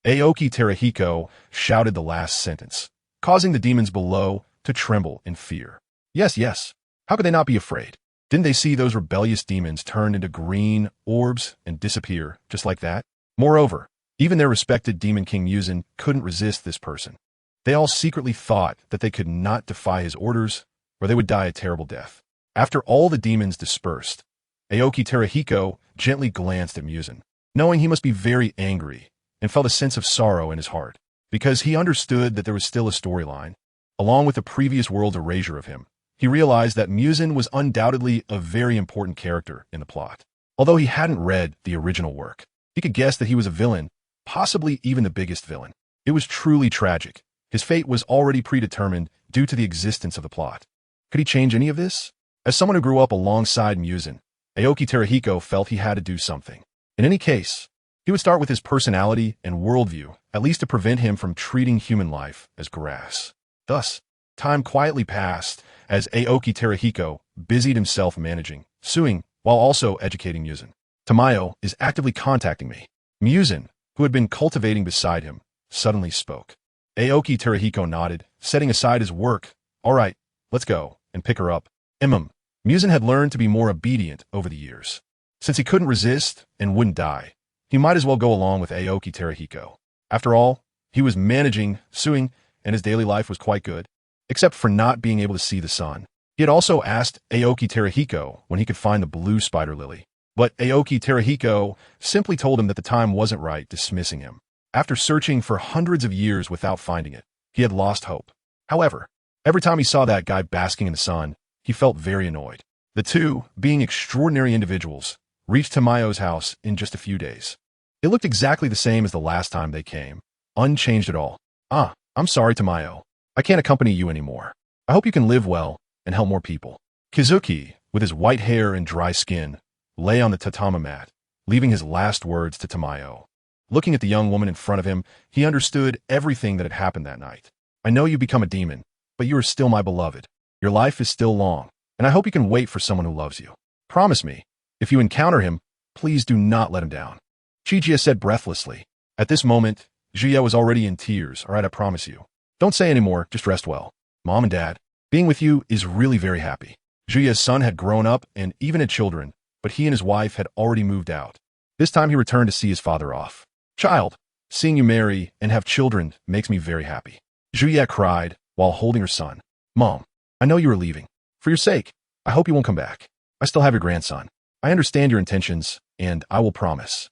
Aoki Terahiko shouted the last sentence, causing the demons below to tremble in fear. Yes, yes. How could they not be afraid? Didn't they see those rebellious demons turn into green orbs and disappear just like that? Moreover, even their respected Demon King Muzan couldn't resist this person. They all secretly thought that they could not defy his orders, or they would die a terrible death. After all the demons dispersed, Aoki Terahiko gently glanced at Muzan, knowing he must be very angry, and felt a sense of sorrow in his heart, because he understood that there was still a storyline. Along with the previous world's erasure of him, he realized that Muzan was undoubtedly a very important character in the plot. Although he hadn't read the original work, he could guess that he was a villain, possibly even the biggest villain. It was truly tragic. His fate was already predetermined due to the existence of the plot. Could he change any of this? As someone who grew up alongside Muzan, Aoki Terahiko felt he had to do something. In any case, He would start with his personality and worldview, at least to prevent him from treating human life as grass. Thus, time quietly passed as Aoki Terahiko busied himself managing, suing, while also educating Muzan. Tamayo is actively contacting me. Muzan, who had been cultivating beside him, suddenly spoke. Aoki Terahiko nodded, setting aside his work. All right, let's go, and pick her up. Muzan had learned to be more obedient over the years. Since he couldn't resist and wouldn't die, he might as well go along with Aoki Terahiko. After all, he was managing, suing, and his daily life was quite good, except for not being able to see the sun. He had also asked Aoki Terahiko when he could find the blue spider lily, but Aoki Terahiko simply told him that the time wasn't right, dismissing him. After searching for hundreds of years without finding it, he had lost hope. However, every time he saw that guy basking in the sun, he felt very annoyed. The two, being extraordinary individuals, reached Tamayo's house in just a few days. It looked exactly the same as the last time they came, unchanged at all. I'm sorry, Tamayo. I can't accompany you anymore. I hope you can live well and help more people. Kizuki, with his white hair and dry skin, lay on the tatami mat, leaving his last words to Tamayo. Looking at the young woman in front of him, he understood everything that had happened that night. I know you've become a demon, but you are still my beloved. Your life is still long, and I hope you can wait for someone who loves you. Promise me, if you encounter him, please do not let him down. Chijia said breathlessly. At this moment, Juya was already in tears. All right, I promise you. Don't say any more, just rest well. Mom and Dad, being with you is really very happy. Juya's son had grown up and even had children, but he and his wife had already moved out. This time he returned to see his father off. Child, seeing you marry and have children makes me very happy. Juya cried while holding her son. Mom, I know you are leaving. For your sake, I hope you won't come back. I still have your grandson. I understand your intentions, and I will promise.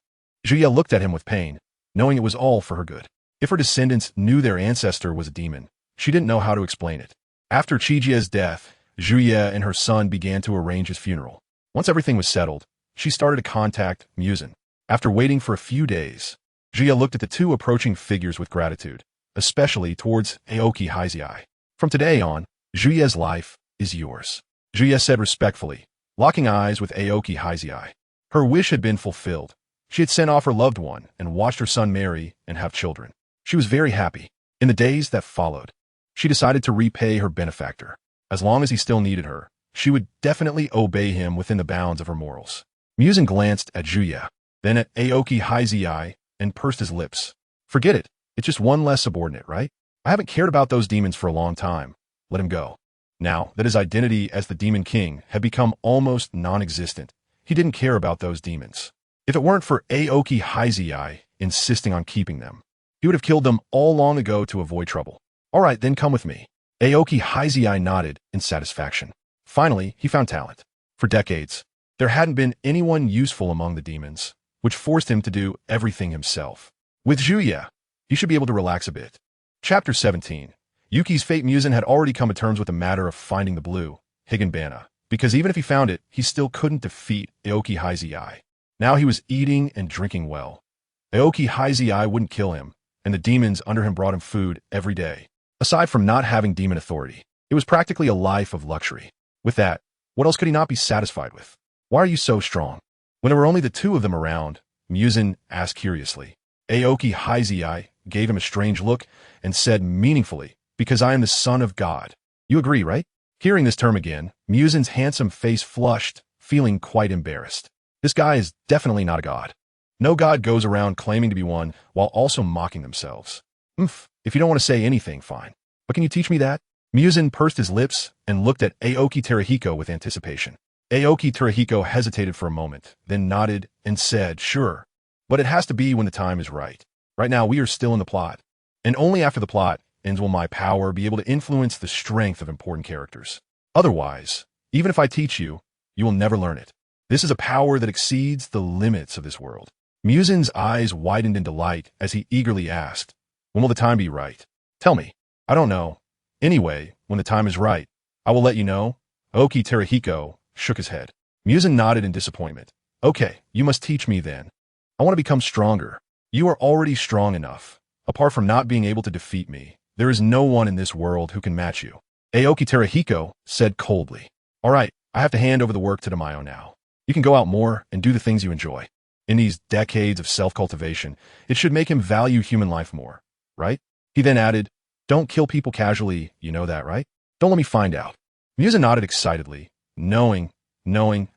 Juya looked at him with pain, knowing it was all for her good. If her descendants knew their ancestor was a demon, she didn't know how to explain it. After Chijia's death, Juya and her son began to arrange his funeral. Once everything was settled, she started to contact Muzan. After waiting for a few days, Juya looked at the two approaching figures with gratitude, especially towards Aoki Haizai. From today on, Juya's life is yours. Juya said respectfully, locking eyes with Aoki Haizai. Her wish had been fulfilled. She had sent off her loved one and watched her son marry and have children. She was very happy. In the days that followed, she decided to repay her benefactor. As long as he still needed her, she would definitely obey him within the bounds of her morals. Muzan glanced at Juya, then at Aoki Haizai, and pursed his lips. Forget it. It's just one less subordinate, right? I haven't cared about those demons for a long time. Let him go. Now that his identity as the Demon King had become almost non-existent, he didn't care about those demons. If it weren't for Aoki Haizai insisting on keeping them, he would have killed them all long ago to avoid trouble. All right, then come with me. Aoki Haizai nodded in satisfaction. Finally, he found talent. For decades, there hadn't been anyone useful among the demons, which forced him to do everything himself. With Juya, he should be able to relax a bit. Chapter 17. Yuki's fate. Muzan had already come to terms with the matter of finding the blue Higanbana, because even if he found it, he still couldn't defeat Aoki Haizai. Now he was eating and drinking well. Aoki Haizai wouldn't kill him, and the demons under him brought him food every day. Aside from not having demon authority, it was practically a life of luxury. With that, what else could he not be satisfied with? Why are you so strong? When there were only the two of them around, Muzan asked curiously. Aoki Haizai gave him a strange look and said meaningfully, because I am the son of God. You agree, right? Hearing this term again, Muzan's handsome face flushed, feeling quite embarrassed. This guy is definitely not a god. No god goes around claiming to be one while also mocking themselves. If you don't want to say anything, fine. But can you teach me that? Muzan pursed his lips and looked at Aoki Terahiko with anticipation. Aoki Terahiko hesitated for a moment, then nodded and said, sure. But it has to be when the time is right. Right now, we are still in the plot. And only after the plot ends will my power be able to influence the strength of important characters. Otherwise, even if I teach you, you will never learn it. This is a power that exceeds the limits of this world. Muzan's eyes widened in delight as he eagerly asked, when will the time be right? Tell me. I don't know. Anyway, when the time is right, I will let you know. Aoki Terahiko shook his head. Muzan nodded in disappointment. Okay, you must teach me then. I want to become stronger. You are already strong enough. Apart from not being able to defeat me, there is no one in this world who can match you. Aoki Terahiko said coldly. All right, I have to hand over the work to Tamayo now. You can go out more and do the things you enjoy. In these decades of self-cultivation, it should make him value human life more, right? He then added, "Don't kill people casually, you know that, right? Don't let me find out." Muzan nodded excitedly, knowing,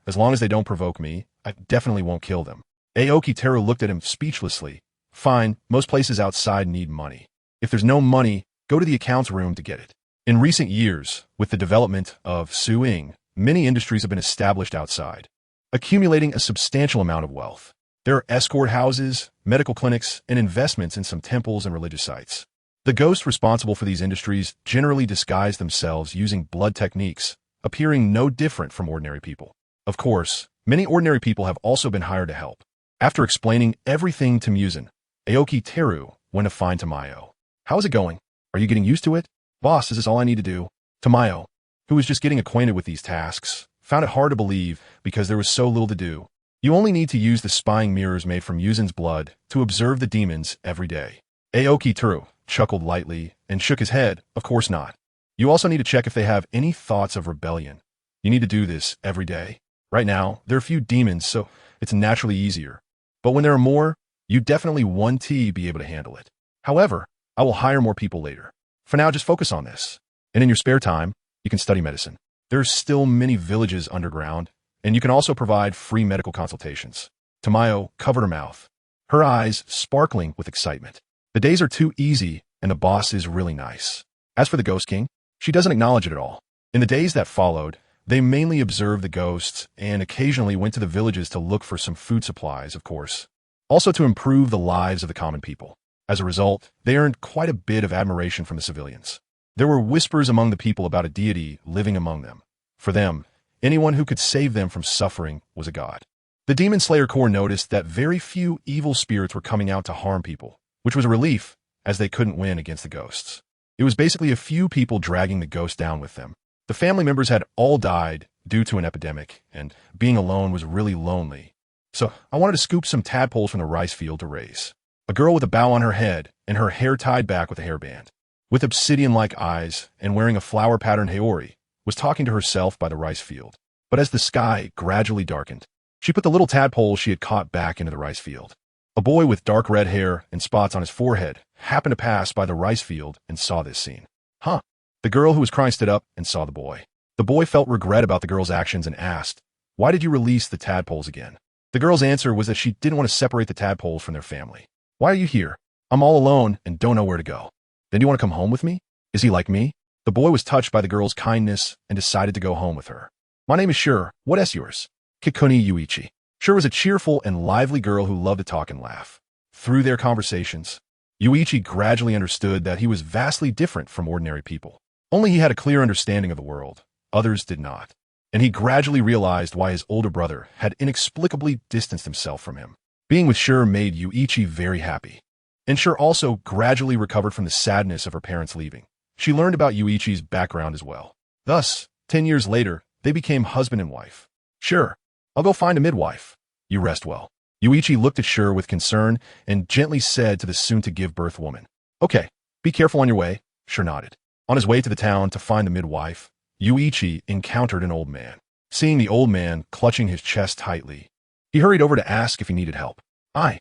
as long as they don't provoke me, I definitely won't kill them. Aoki Teru looked at him speechlessly. Fine, most places outside need money. If there's no money, go to the accounts room to get it. In recent years, with the development of suing, many industries have been established outside, accumulating a substantial amount of wealth. There are escort houses, medical clinics, and investments in some temples and religious sites. The ghosts responsible for these industries generally disguise themselves using blood techniques, appearing no different from ordinary people. Of course, many ordinary people have also been hired to help. After explaining everything to Muzan, Aoki Teru went to find Tamayo. "How's it going? Are you getting used to it?" "Boss, is this all I need to do?" Tamayo, who was just getting acquainted with these tasks, found it hard to believe because there was so little to do. You only need to use the spying mirrors made from Muzan's blood to observe the demons every day. Aoki Teru chuckled lightly and shook his head. "Of course not. You also need to check if they have any thoughts of rebellion. You need to do this every day. Right now, there are few demons, so it's naturally easier. But when there are more, you definitely won't be able to handle it. However, I will hire more people later. For now, just focus on this. And in your spare time, you can study medicine. There are still many villages underground, and you can also provide free medical consultations." Tamayo covered her mouth, her eyes sparkling with excitement. The days are too easy, and the boss is really nice. As for the Ghost King, she doesn't acknowledge it at all. In the days that followed, they mainly observed the ghosts and occasionally went to the villages to look for some food supplies, of course. Also to improve the lives of the common people. As a result, they earned quite a bit of admiration from the civilians. There were whispers among the people about a deity living among them. For them, anyone who could save them from suffering was a god. The Demon Slayer Corps noticed that very few evil spirits were coming out to harm people, which was a relief, as they couldn't win against the ghosts. It was basically a few people dragging the ghost down with them. The family members had all died due to an epidemic, and being alone was really lonely. So I wanted to scoop some tadpoles from the rice field to raise. A girl with a bow on her head and her hair tied back with a hairband, with obsidian-like eyes and wearing a flower-patterned haori, was talking to herself by the rice field. But as the sky gradually darkened, she put the little tadpole she had caught back into the rice field. A boy with dark red hair and spots on his forehead happened to pass by the rice field and saw this scene. "Huh." The girl who was crying stood up and saw the boy. The boy felt regret about the girl's actions and asked, "Why did you release the tadpoles again?" The girl's answer was that she didn't want to separate the tadpoles from their family. "Why are you here? I'm all alone and don't know where to go." "Then do you want to come home with me? Is he like me?" The boy was touched by the girl's kindness and decided to go home with her. "My name is Sure. What is yours?" "Kikuni Yuichi." Sure was a cheerful and lively girl who loved to talk and laugh. Through their conversations, Yuichi gradually understood that he was vastly different from ordinary people. Only he had a clear understanding of the world. Others did not. And he gradually realized why his older brother had inexplicably distanced himself from him. Being with Sure made Yuichi very happy. And Sure also gradually recovered from the sadness of her parents leaving. She learned about Yuichi's background as well. Thus, 10 years later, they became husband and wife. "Sure, I'll go find a midwife. You rest well." Yuichi looked at Sure with concern and gently said to the soon-to-give-birth woman, "Okay, be careful on your way." Sure nodded. On his way to the town to find the midwife, Yuichi encountered an old man. Seeing the old man clutching his chest tightly, he hurried over to ask if he needed help. I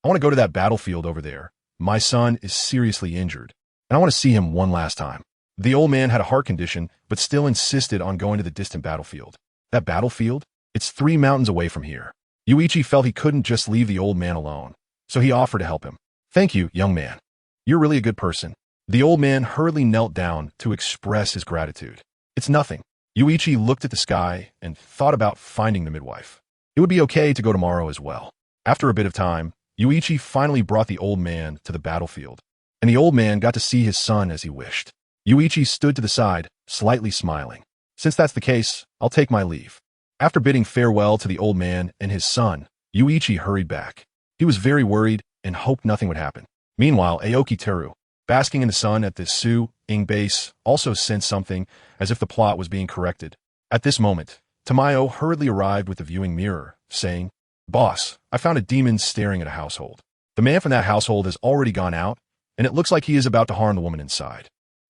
want to go to that battlefield over there. My son is seriously injured, and I want to see him one last time." The old man had a heart condition, but still insisted on going to the distant battlefield. "That battlefield? It's 3 mountains away from here." Yuichi felt he couldn't just leave the old man alone, so he offered to help him. "Thank you, young man. You're really a good person." The old man hurriedly knelt down to express his gratitude. "It's nothing." Yuichi looked at the sky and thought about finding the midwife. It would be okay to go tomorrow as well. After a bit of time, Yuichi finally brought the old man to the battlefield, and the old man got to see his son as he wished. Yuichi stood to the side, slightly smiling. "Since that's the case, I'll take my leave." After bidding farewell to the old man and his son, Yuichi hurried back. He was very worried and hoped nothing would happen. Meanwhile, Aoki Teru, basking in the sun at the Su-ing base, also sensed something, as if the plot was being corrected. At this moment, Tamayo hurriedly arrived with the viewing mirror, saying, "Boss, I found a demon staring at a household. The man from that household has already gone out, and it looks like he is about to harm the woman inside.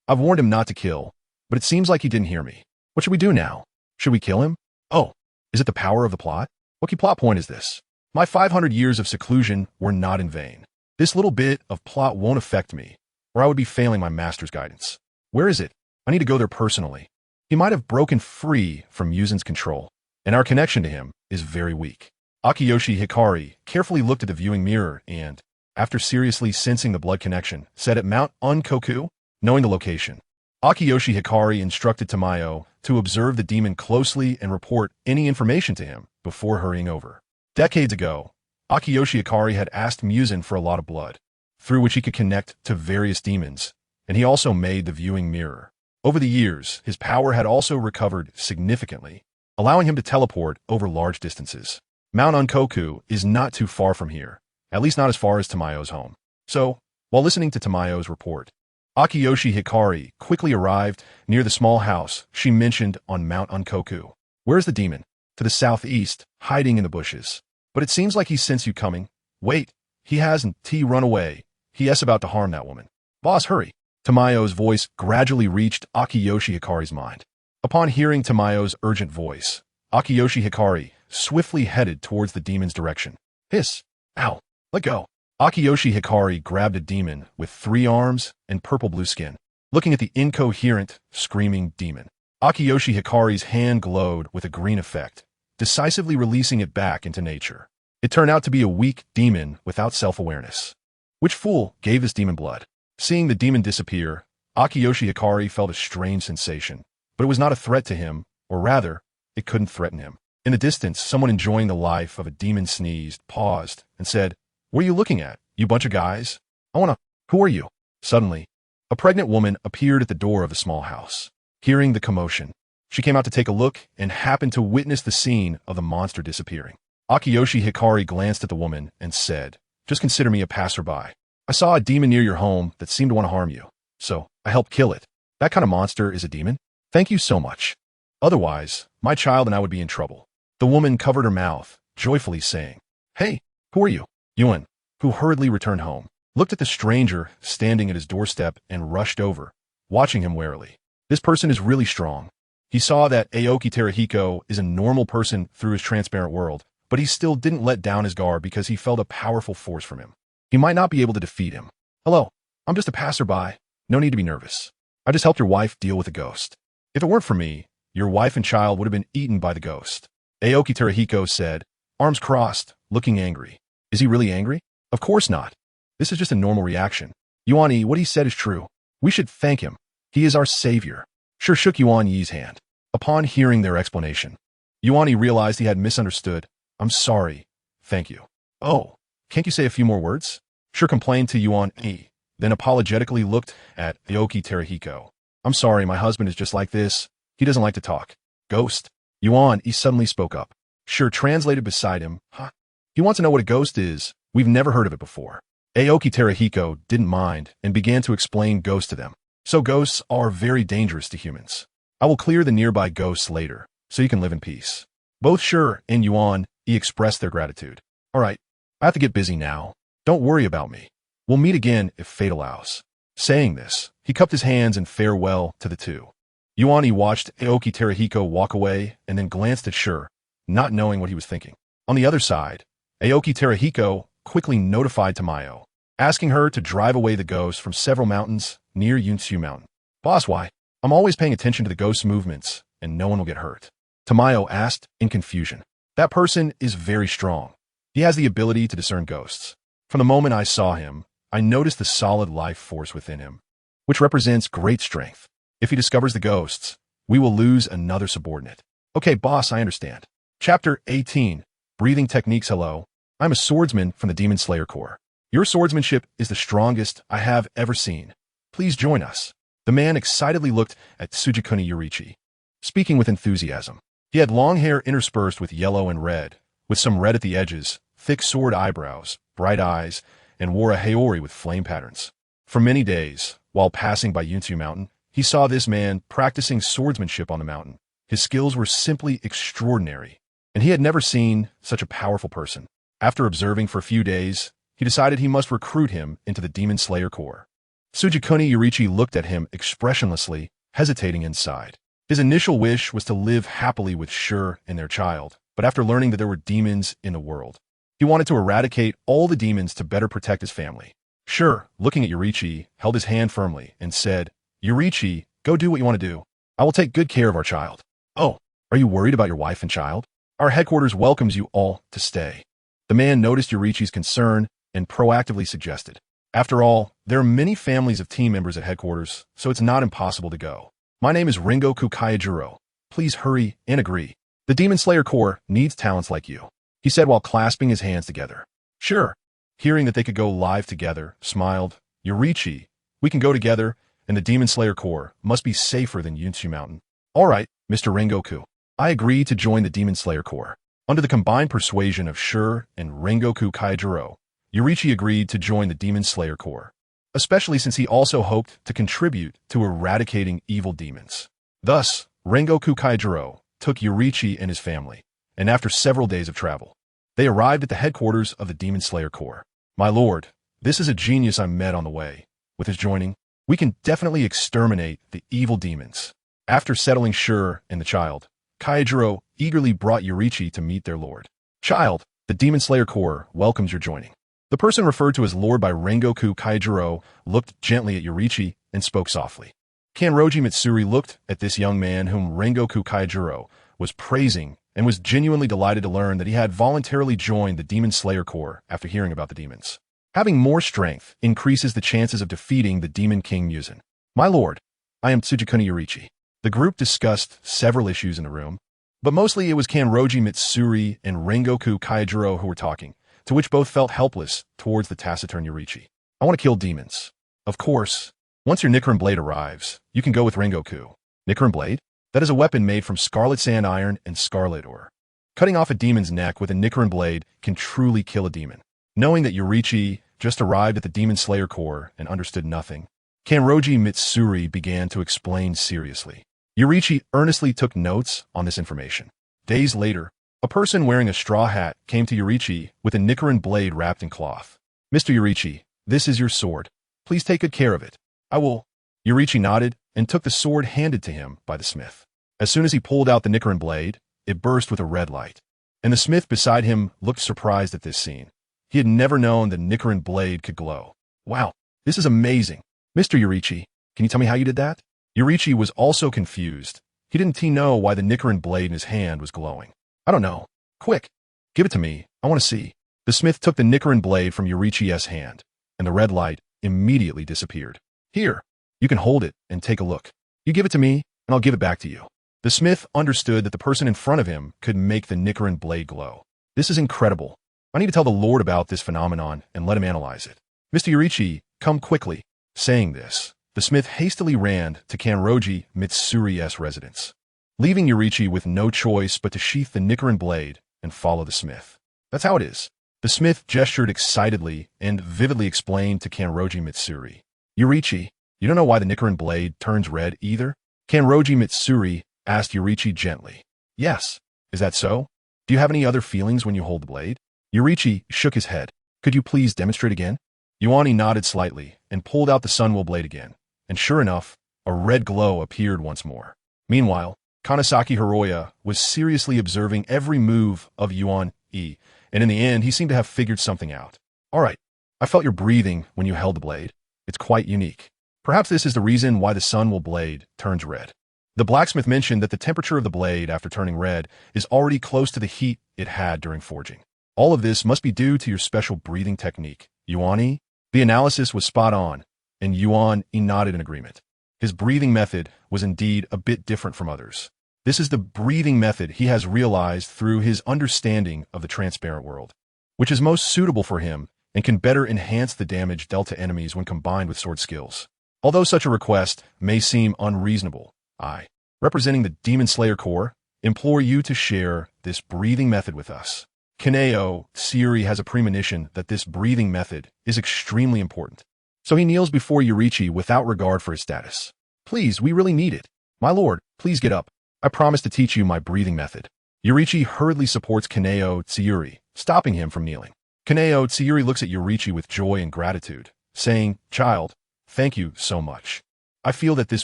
I've warned him not to kill, but it seems like he didn't hear me. What should we do now? Should we kill him? Oh, is it the power of the plot? What key plot point is this?" My 500 years of seclusion were not in vain. This little bit of plot won't affect me, or I would be failing my master's guidance. Where is it? I need to go there personally. He might have broken free from Muzan's control, and our connection to him is very weak. Akiyoshi Hikari carefully looked at the viewing mirror and, after seriously sensing the blood connection, said at Mount Unkoku, knowing the location. Akiyoshi Hikari instructed Tamayo to observe the demon closely and report any information to him before hurrying over. Decades ago, Akiyoshi Hikari had asked Muzan for a lot of blood, through which he could connect to various demons, and he also made the viewing mirror. Over the years, his power had also recovered significantly, allowing him to teleport over large distances. Mount Unkoku is not too far from here, at least not as far as Tamayo's home. So, while listening to Tamayo's report, Akiyoshi Hikari quickly arrived near the small house she mentioned on Mount Unkoku. Where's the demon? To the southeast, hiding in the bushes. But it seems like he sensed you coming. Wait, he hasn't run away. He is about to harm that woman. Boss, hurry. Tamayo's voice gradually reached Akiyoshi Hikari's mind. Upon hearing Tamayo's urgent voice, Akiyoshi Hikari swiftly headed towards the demon's direction. Hiss! Ow! Let go! Akiyoshi Hikari grabbed a demon with 3 arms and purple-blue skin, looking at the incoherent, screaming demon. Akiyoshi Hikari's hand glowed with a green effect, decisively releasing it back into nature. It turned out to be a weak demon without self-awareness. Which fool gave this demon blood? Seeing the demon disappear, Akiyoshi Hikari felt a strange sensation, but it was not a threat to him, or rather, it couldn't threaten him. In the distance, someone enjoying the life of a demon sneezed, paused, and said, "What are you looking at, you bunch of guys? Who are you?" Suddenly, a pregnant woman appeared at the door of the small house. Hearing the commotion, she came out to take a look and happened to witness the scene of the monster disappearing. Akiyoshi Hikari glanced at the woman and said, "Just consider me a passerby. I saw a demon near your home that seemed to want to harm you, so I helped kill it. That kind of monster is a demon? Thank you so much. Otherwise, my child and I would be in trouble." The woman covered her mouth, joyfully saying, "Hey, who are you?" Yuan, who hurriedly returned home, looked at the stranger standing at his doorstep and rushed over, watching him warily. This person is really strong. He saw that Aoki Terahiko is a normal person through his transparent world, but he still didn't let down his guard because he felt a powerful force from him. He might not be able to defeat him. "Hello, I'm just a passerby. No need to be nervous. I just helped your wife deal with a ghost. If it weren't for me, your wife and child would have been eaten by the ghost." Aoki Terahiko said, arms crossed, looking angry. Is he really angry? Of course not. This is just a normal reaction. Yuan, what he said is true. We should thank him. He is our savior. Sure shook Yuan Yi's hand. Upon hearing their explanation, Yuan Yi realized he had misunderstood. "I'm sorry. Thank you." "Oh, can't you say a few more words?" Sure complained to Yuan Yi, then apologetically looked at Aoki Terahiko. "I'm sorry, my husband is just like this. He doesn't like to talk." "Ghost?" Yuan Yi suddenly spoke up. Sure translated beside him. "Huh? He wants to know what a ghost is. We've never heard of it before." Aoki Terahiko didn't mind and began to explain ghosts to them. "So ghosts are very dangerous to humans. I will clear the nearby ghosts later, so you can live in peace." Both Sure and Yuan Yi expressed their gratitude. "All right, I have to get busy now. Don't worry about me. We'll meet again if fate allows." Saying this, he cupped his hands in farewell to the two. Yuan Yi watched Aoki Terahiko walk away and then glanced at Sure, not knowing what he was thinking. On the other side, Aoki Terahiko quickly notified Tamayo, asking her to drive away the ghosts from several mountains near Yunsu Mountain. "Boss, why? I'm always paying attention to the ghosts' movements, and no one will get hurt." Tamayo asked in confusion. "That person is very strong. He has the ability to discern ghosts. From the moment I saw him, I noticed the solid life force within him, which represents great strength. If he discovers the ghosts, we will lose another subordinate." "Okay, boss, I understand." Chapter 18, Breathing Techniques. Hello, I'm a swordsman from the Demon Slayer Corps. Your swordsmanship is the strongest I have ever seen. Please join us. The man excitedly looked at Tsukihiro Yurichi, speaking with enthusiasm. He had long hair interspersed with yellow and red, with some red at the edges, thick sword eyebrows, bright eyes, and wore a haori with flame patterns. For many days, while passing by Yunsu Mountain, he saw this man practicing swordsmanship on the mountain. His skills were simply extraordinary, and he had never seen such a powerful person. After observing for a few days, he decided he must recruit him into the Demon Slayer Corps. Tsukihiro Yurichi looked at him expressionlessly, hesitating inside. His initial wish was to live happily with Sure and their child, but after learning that there were demons in the world, He wanted to eradicate all the demons to better protect his family. Sure, looking at Yurichi, held his hand firmly and said, Yurichi, go do what you want to do. I will take good care of our child. Oh, are you worried about your wife and child? Our headquarters welcomes you all to stay. The man noticed Yurichi's concern and proactively suggested. After all, there are many families of team members at headquarters, so it's not impossible to go. My name is Rengoku Kaijuro. Please hurry and agree. The Demon Slayer Corps needs talents like you, he said while clasping his hands together. Sure. Hearing that they could go live together, smiled. Yurichi, we can go together, and the Demon Slayer Corps must be safer than Yunsu Mountain. All right, Mr. Rengoku. I agree to join the Demon Slayer Corps. Under the combined persuasion of Shure and Rengoku Kaijuro, Yurichi agreed to join the Demon Slayer Corps, especially since he also hoped to contribute to eradicating evil demons. Thus, Rengoku Kaijuro took Yurichi and his family, and after several days of travel, they arrived at the headquarters of the Demon Slayer Corps. My lord, this is a genius I met on the way. With his joining, we can definitely exterminate the evil demons. After settling Shure and the child, Kaijuro eagerly brought Yurichi to meet their lord. Child, the Demon Slayer Corps welcomes your joining. The person referred to as Lord by Rengoku Kaijuro looked gently at Yurichi and spoke softly. Kanroji Mitsuri looked at this young man whom Rengoku Kaijuro was praising and was genuinely delighted to learn that he had voluntarily joined the Demon Slayer Corps after hearing about the demons. Having more strength increases the chances of defeating the Demon King Muzan. My lord, I am Tsukihiro Yurichi. The group discussed several issues in the room, but mostly it was Kanroji Mitsuri and Rengoku Kaijuro who were talking, to which both felt helpless towards the taciturn Yurichi. I want to kill demons. Of course, once your Nichiren Blade arrives, you can go with Rengoku. Nichiren Blade? That is a weapon made from scarlet sand iron and scarlet ore. Cutting off a demon's neck with a Nichiren Blade can truly kill a demon. Knowing that Yurichi just arrived at the Demon Slayer Corps and understood nothing, Kanroji Mitsuri began to explain seriously. Yurichi earnestly took notes on this information. Days later, a person wearing a straw hat came to Yurichi with a Nichiren Blade wrapped in cloth. Mr. Yurichi, this is your sword. Please take good care of it. I will. Yurichi nodded and took the sword handed to him by the smith. As soon as he pulled out the Nichiren Blade, it burst with a red light, and the smith beside him looked surprised at this scene. He had never known that Nichiren Blade could glow. Wow, this is amazing. Mr. Yurichi, can you tell me how you did that? Yurichi was also confused. He didn't know why the Nichiren Blade in his hand was glowing. I don't know. Quick, give it to me. I want to see. The smith took the Nichiren Blade from Yurichi's hand, and the red light immediately disappeared. Here, you can hold it and take a look. You give it to me, and I'll give it back to you. The smith understood that the person in front of him could make the Nichiren Blade glow. This is incredible. I need to tell the Lord about this phenomenon and let him analyze it. Mr. Yurichi, come quickly. Saying this, the smith hastily ran to Kanroji Mitsuri's residence, leaving Yurichi with no choice but to sheath the Nichiren Blade and follow the smith. That's how it is. The smith gestured excitedly and vividly explained to Kanroji Mitsuri. Yurichi, you don't know why the Nichiren Blade turns red either? Kanroji Mitsuri asked Yurichi gently. Yes. Is that so? Do you have any other feelings when you hold the blade? Yurichi shook his head. Could you please demonstrate again? Yuani nodded slightly and pulled out the Sunwell blade again, and sure enough, a red glow appeared once more. Meanwhile, Kanasaki Hiroya was seriously observing every move of Yuan-e, and in the end, he seemed to have figured something out. All right, I felt your breathing when you held the blade. It's quite unique. Perhaps this is the reason why the Sunwell blade turns red. The blacksmith mentioned that the temperature of the blade after turning red is already close to the heat it had during forging. All of this must be due to your special breathing technique. Yuan-e? The analysis was spot on, and Yuan-e nodded in agreement. His breathing method was indeed a bit different from others. This is the breathing method he has realized through his understanding of the transparent world, which is most suitable for him and can better enhance the damage dealt to enemies when combined with sword skills. Although such a request may seem unreasonable, I, representing the Demon Slayer Corps, implore you to share this breathing method with us. Kaneo Tsiri has a premonition that this breathing method is extremely important, so he kneels before Yurichi without regard for his status. Please, we really need it. My lord, please get up. I promise to teach you my breathing method. Yurichi hurriedly supports Kaneo Tsiri, stopping him from kneeling. Kaneo Tsiri looks at Yurichi with joy and gratitude, saying, Child, thank you so much. I feel that this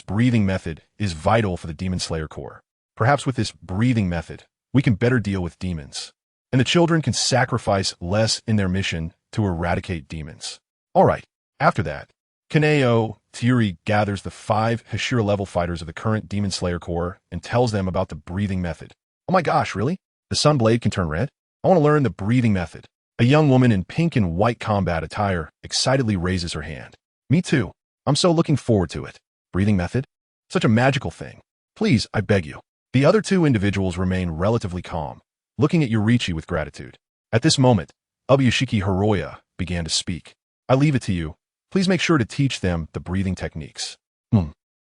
breathing method is vital for the Demon Slayer Corps. Perhaps with this breathing method, we can better deal with demons. and the children can sacrifice less in their mission to eradicate demons. Alright, after that, Kaneo Tiuri gathers the 5 Hashira-level fighters of the current Demon Slayer Corps and tells them about the breathing method. Oh my gosh, really? The sun blade can turn red? I want to learn the breathing method. A young woman in pink and white combat attire excitedly raises her hand. Me too. I'm so looking forward to it. Breathing method? Such a magical thing. Please, I beg you. The other 2 individuals remain relatively calm, looking at Yurichi with gratitude. At this moment, Ubuyashiki Hiroya began to speak. I leave it to you. Please make sure to teach them the breathing techniques.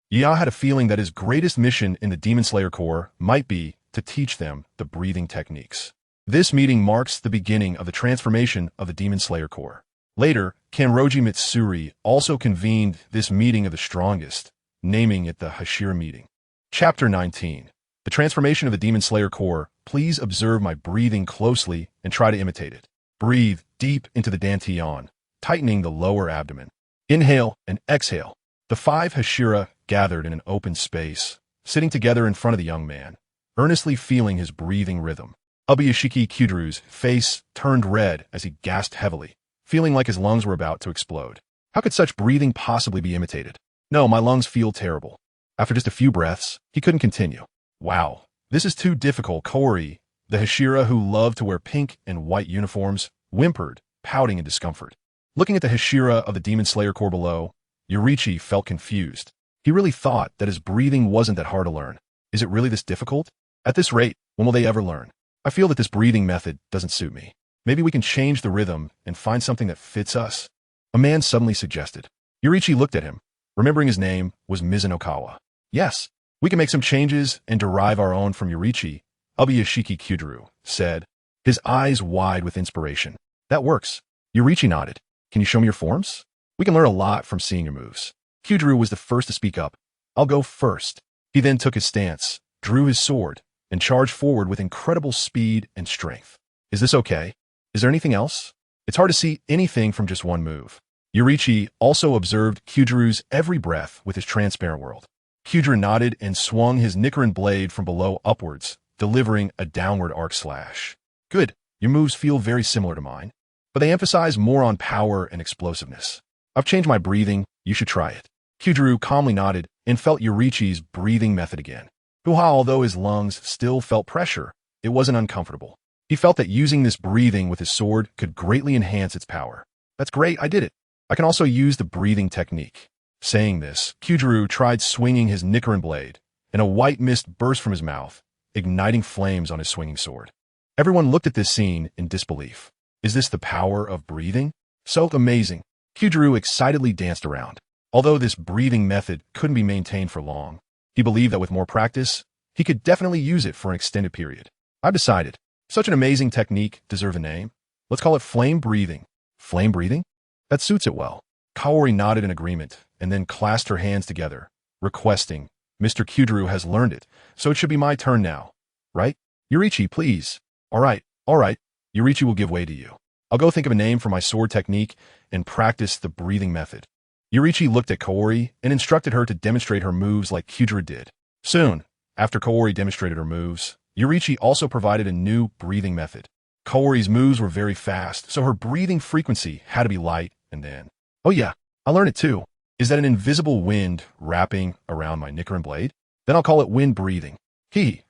Ya had a feeling that his greatest mission in the Demon Slayer Corps might be to teach them the breathing techniques. This meeting marks the beginning of the transformation of the Demon Slayer Corps. Later, Kanroji Mitsuri also convened this meeting of the strongest, naming it the Hashira meeting. Chapter 19. The transformation of the Demon Slayer Corps. Please observe my breathing closely and try to imitate it. Breathe deep into the dantian, tightening the lower abdomen. Inhale and exhale. The 5 Hashira gathered in an open space, sitting together in front of the young man, earnestly feeling his breathing rhythm. Ubuyashiki Kyuduru's face turned red as he gasped heavily, feeling like his lungs were about to explode. How could such breathing possibly be imitated? No, my lungs feel terrible. After just a few breaths, he couldn't continue. Wow, this is too difficult. Kaori, the Hashira who loved to wear pink and white uniforms, whimpered, pouting in discomfort. Looking at the Hashira of the Demon Slayer Corps below, Yurichi felt confused. He really thought that his breathing wasn't that hard to learn. Is it really this difficult? At this rate, when will they ever learn? I feel that this breathing method doesn't suit me. Maybe we can change the rhythm and find something that fits us. A man suddenly suggested. Yurichi looked at him, remembering his name was Mizunokawa. Yes, we can make some changes and derive our own from Yurichi, Ubuyashiki Kyuduru said, his eyes wide with inspiration. That works. Yurichi nodded. Can you show me your forms? We can learn a lot from seeing your moves. Kyuduru was the first to speak up. I'll go first. He then took his stance, drew his sword, and charged forward with incredible speed and strength. Is this okay? Is there anything else? It's hard to see anything from just one move. Yurichi also observed Kyuduru's every breath with his transparent world. Kyuduru nodded and swung his Nichiren blade from below upwards, delivering a downward arc slash. Good, your moves feel very similar to mine, but they emphasize more on power and explosiveness. I've changed my breathing, you should try it. Kyuduru calmly nodded and felt Yurichi's breathing method again. Although his lungs still felt pressure, it wasn't uncomfortable. He felt that using this breathing with his sword could greatly enhance its power. That's great, I did it. I can also use the breathing technique. Saying this, Kyuduru tried swinging his Nichiren blade, and a white mist burst from his mouth, igniting flames on his swinging sword. Everyone looked at this scene in disbelief. Is this the power of breathing? So amazing. Kyuduru excitedly danced around. Although this breathing method couldn't be maintained for long, he believed that with more practice, he could definitely use it for an extended period. I've decided. Such an amazing technique deserves a name. Let's call it flame breathing. Flame breathing? That suits it well. Kaori nodded in agreement and then clasped her hands together, requesting, Mr. Kyuduru has learned it, so it should be my turn now. Right? Yurichi, please. All right. Yurichi will give way to you. I'll go think of a name for my sword technique and practice the breathing method. Yurichi looked at Kaori and instructed her to demonstrate her moves like Kyuduru did. Soon, after Kaori demonstrated her moves, Yurichi also provided a new breathing method. Kaori's moves were very fast, so her breathing frequency had to be light and then. Oh yeah, I learned it too. Is that an invisible wind wrapping around my Nichiren blade? Then I'll call it wind breathing.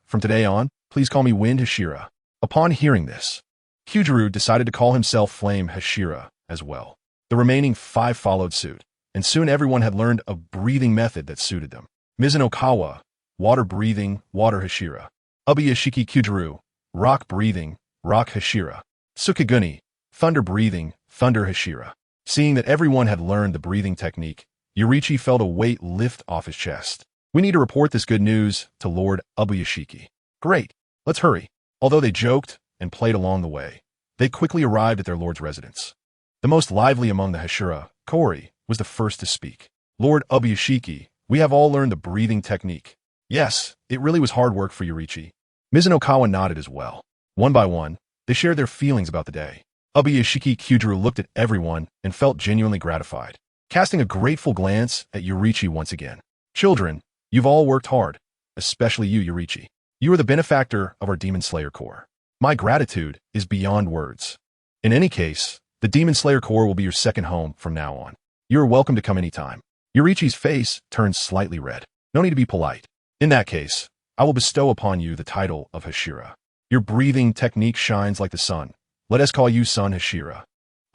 From today on, please call me Wind Hashira. Upon hearing this, Kyuduru decided to call himself Flame Hashira as well. The remaining 5 followed suit, and soon everyone had learned a breathing method that suited them. Mizunokawa, water breathing, water Hashira. Ubuyashiki Kyuduru, rock breathing, rock Hashira. Tsukihiro, thunder breathing, thunder Hashira. Seeing that everyone had learned the breathing technique, Yurichi felt a weight lift off his chest. We need to report this good news to Lord Ubuyashiki. Great, let's hurry. Although they joked and played along the way, they quickly arrived at their lord's residence. The most lively among the Hashira, Kaori, was the first to speak. Lord Ubuyashiki, we have all learned the breathing technique. Yes, it really was hard work for Yurichi. Mizunokawa nodded as well. One by one, they shared their feelings about the day. Ubuyashiki Kyuduru looked at everyone and felt genuinely gratified, casting a grateful glance at Yurichi once again. Children, you've all worked hard, especially you, Yurichi. You are the benefactor of our Demon Slayer Corps. My gratitude is beyond words. In any case, the Demon Slayer Corps will be your second home from now on. You are welcome to come anytime. Yurichi's face turned slightly red. No need to be polite. In that case, I will bestow upon you the title of Hashira. Your breathing technique shines like the sun. Let us call you Sun Hashira.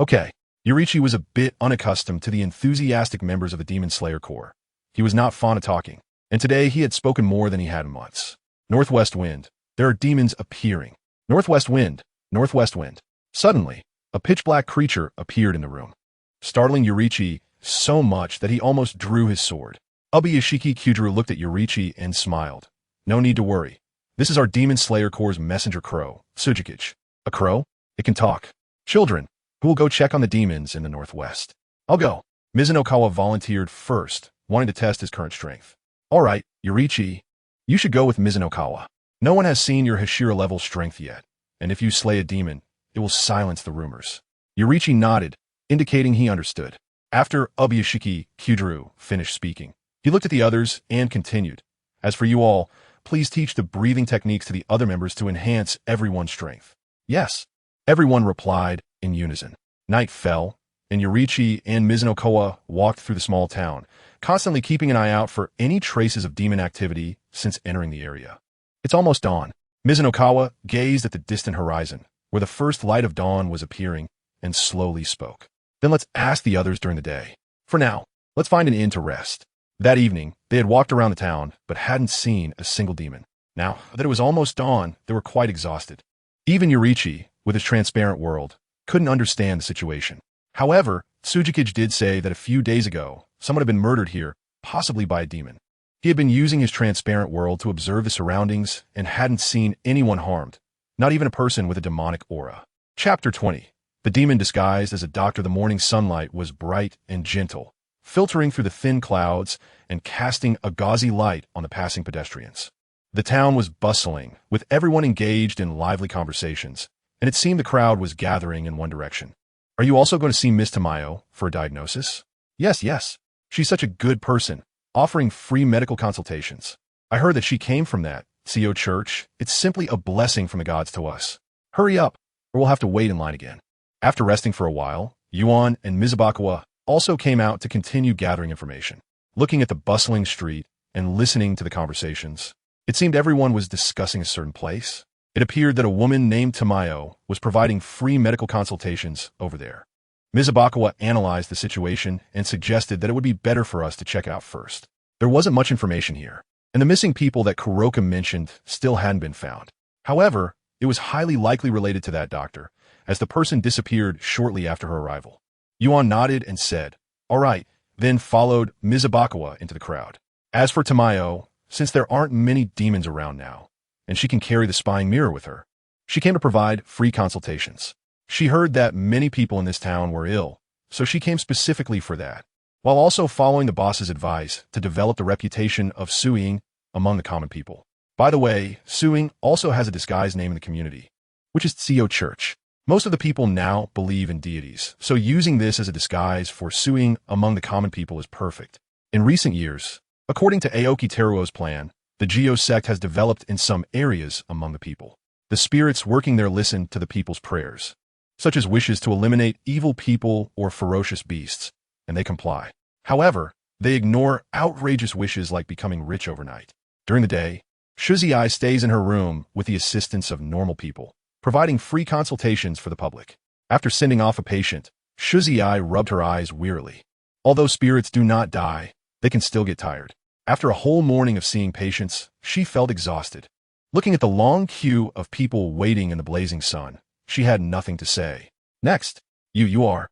Okay. Yurichi was a bit unaccustomed to the enthusiastic members of the Demon Slayer Corps. He was not fond of talking, and today he had spoken more than he had in months. Northwest wind. There are demons appearing. Northwest wind. Northwest wind. Suddenly, a pitch-black creature appeared in the room, startling Yurichi so much that he almost drew his sword. Tsukihiro looked at Yurichi and smiled. No need to worry. This is our Demon Slayer Corps' messenger crow, Tsukihiro. A crow? It can talk. Children, who will go check on the demons in the northwest? I'll go. Mizunokawa volunteered first, wanting to test his current strength. All right, Yurichi, you should go with Mizunokawa. No one has seen your Hashira-level strength yet, and if you slay a demon, it will silence the rumors. Yurichi nodded, indicating he understood. After Tsukihiro finished speaking, he looked at the others and continued. As for you all, please teach the breathing techniques to the other members to enhance everyone's strength. Yes. Everyone replied in unison. Night fell, and Yurichi and Mizunokawa walked through the small town, constantly keeping an eye out for any traces of demon activity since entering the area. It's almost dawn. Mizunokawa gazed at the distant horizon, where the first light of dawn was appearing, and slowly spoke. Then let's ask the others during the day. For now, let's find an inn to rest. That evening, they had walked around the town, but hadn't seen a single demon. Now that it was almost dawn, they were quite exhausted. Even Yurichi, with his transparent world, couldn't understand the situation. However, Tsukihiro did say that a few days ago, someone had been murdered here, possibly by a demon. He had been using his transparent world to observe the surroundings and hadn't seen anyone harmed, not even a person with a demonic aura. Chapter 20. The demon disguised as a doctor. The morning sunlight was bright and gentle, filtering through the thin clouds and casting a gauzy light on the passing pedestrians. The town was bustling, with everyone engaged in lively conversations, and it seemed the crowd was gathering in one direction. Are you also going to see Miss Tamayo for a diagnosis? Yes. She's such a good person, offering free medical consultations. I heard that she came from that CO church. It's simply a blessing from the gods to us. Hurry up, or we'll have to wait in line again. After resting for a while, Yuan and Mizunokawa also came out to continue gathering information. Looking at the bustling street and listening to the conversations, it seemed everyone was discussing a certain place. It appeared that a woman named Tamayo was providing free medical consultations over there. Mizunokawa analyzed the situation and suggested that it would be better for us to check out first. There wasn't much information here, and the missing people that Kuroka mentioned still hadn't been found. However, it was highly likely related to that doctor, as the person disappeared shortly after her arrival. Yuan nodded and said, all right, then followed Mizunokawa into the crowd. As for Tamayo, since there aren't many demons around now, and she can carry the spying mirror with her, she came to provide free consultations. She heard that many people in this town were ill, so she came specifically for that, while also following the boss's advice to develop the reputation of suing among the common people. By the way, suing also has a disguised name in the community, which is CO Church. Most of the people now believe in deities, so using this as a disguise for suing among the common people is perfect. In recent years, according to Aoki Teruo's plan, the Geo sect has developed in some areas among the people. The spirits working there listen to the people's prayers, such as wishes to eliminate evil people or ferocious beasts, and they comply. However, they ignore outrageous wishes like becoming rich overnight. During the day, Shuzai stays in her room with the assistance of normal people, providing free consultations for the public. After sending off a patient, Shuzai rubbed her eyes wearily. Although spirits do not die, they can still get tired. After a whole morning of seeing patients, she felt exhausted. Looking at the long queue of people waiting in the blazing sun, she had nothing to say. Next, you are.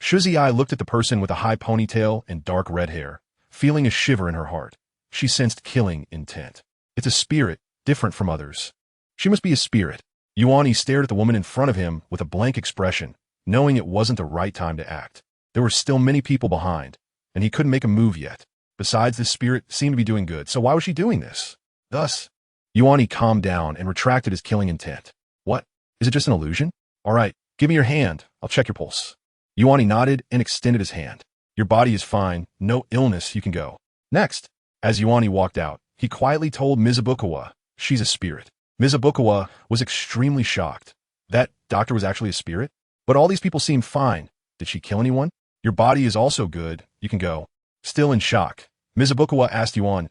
Shuzai looked at the person with a high ponytail and dark red hair, feeling a shiver in her heart. She sensed killing intent. It's a spirit, different from others. She must be a spirit. Yuani stared at the woman in front of him with a blank expression, knowing it wasn't the right time to act. There were still many people behind, and he couldn't make a move yet. Besides, this spirit seemed to be doing good, so why was she doing this? Thus, Yuani calmed down and retracted his killing intent. What? Is it just an illusion? All right, give me your hand. I'll check your pulse. Yuani nodded and extended his hand. Your body is fine. No illness. You can go. Next, as Yuani walked out, he quietly told Mizunokawa, she's a spirit. Mizubukawa was extremely shocked. That doctor was actually a spirit? But all these people seemed fine. Did she kill anyone? Your body is also good. You can go. Still in shock, Mizubukawa asked Yuan,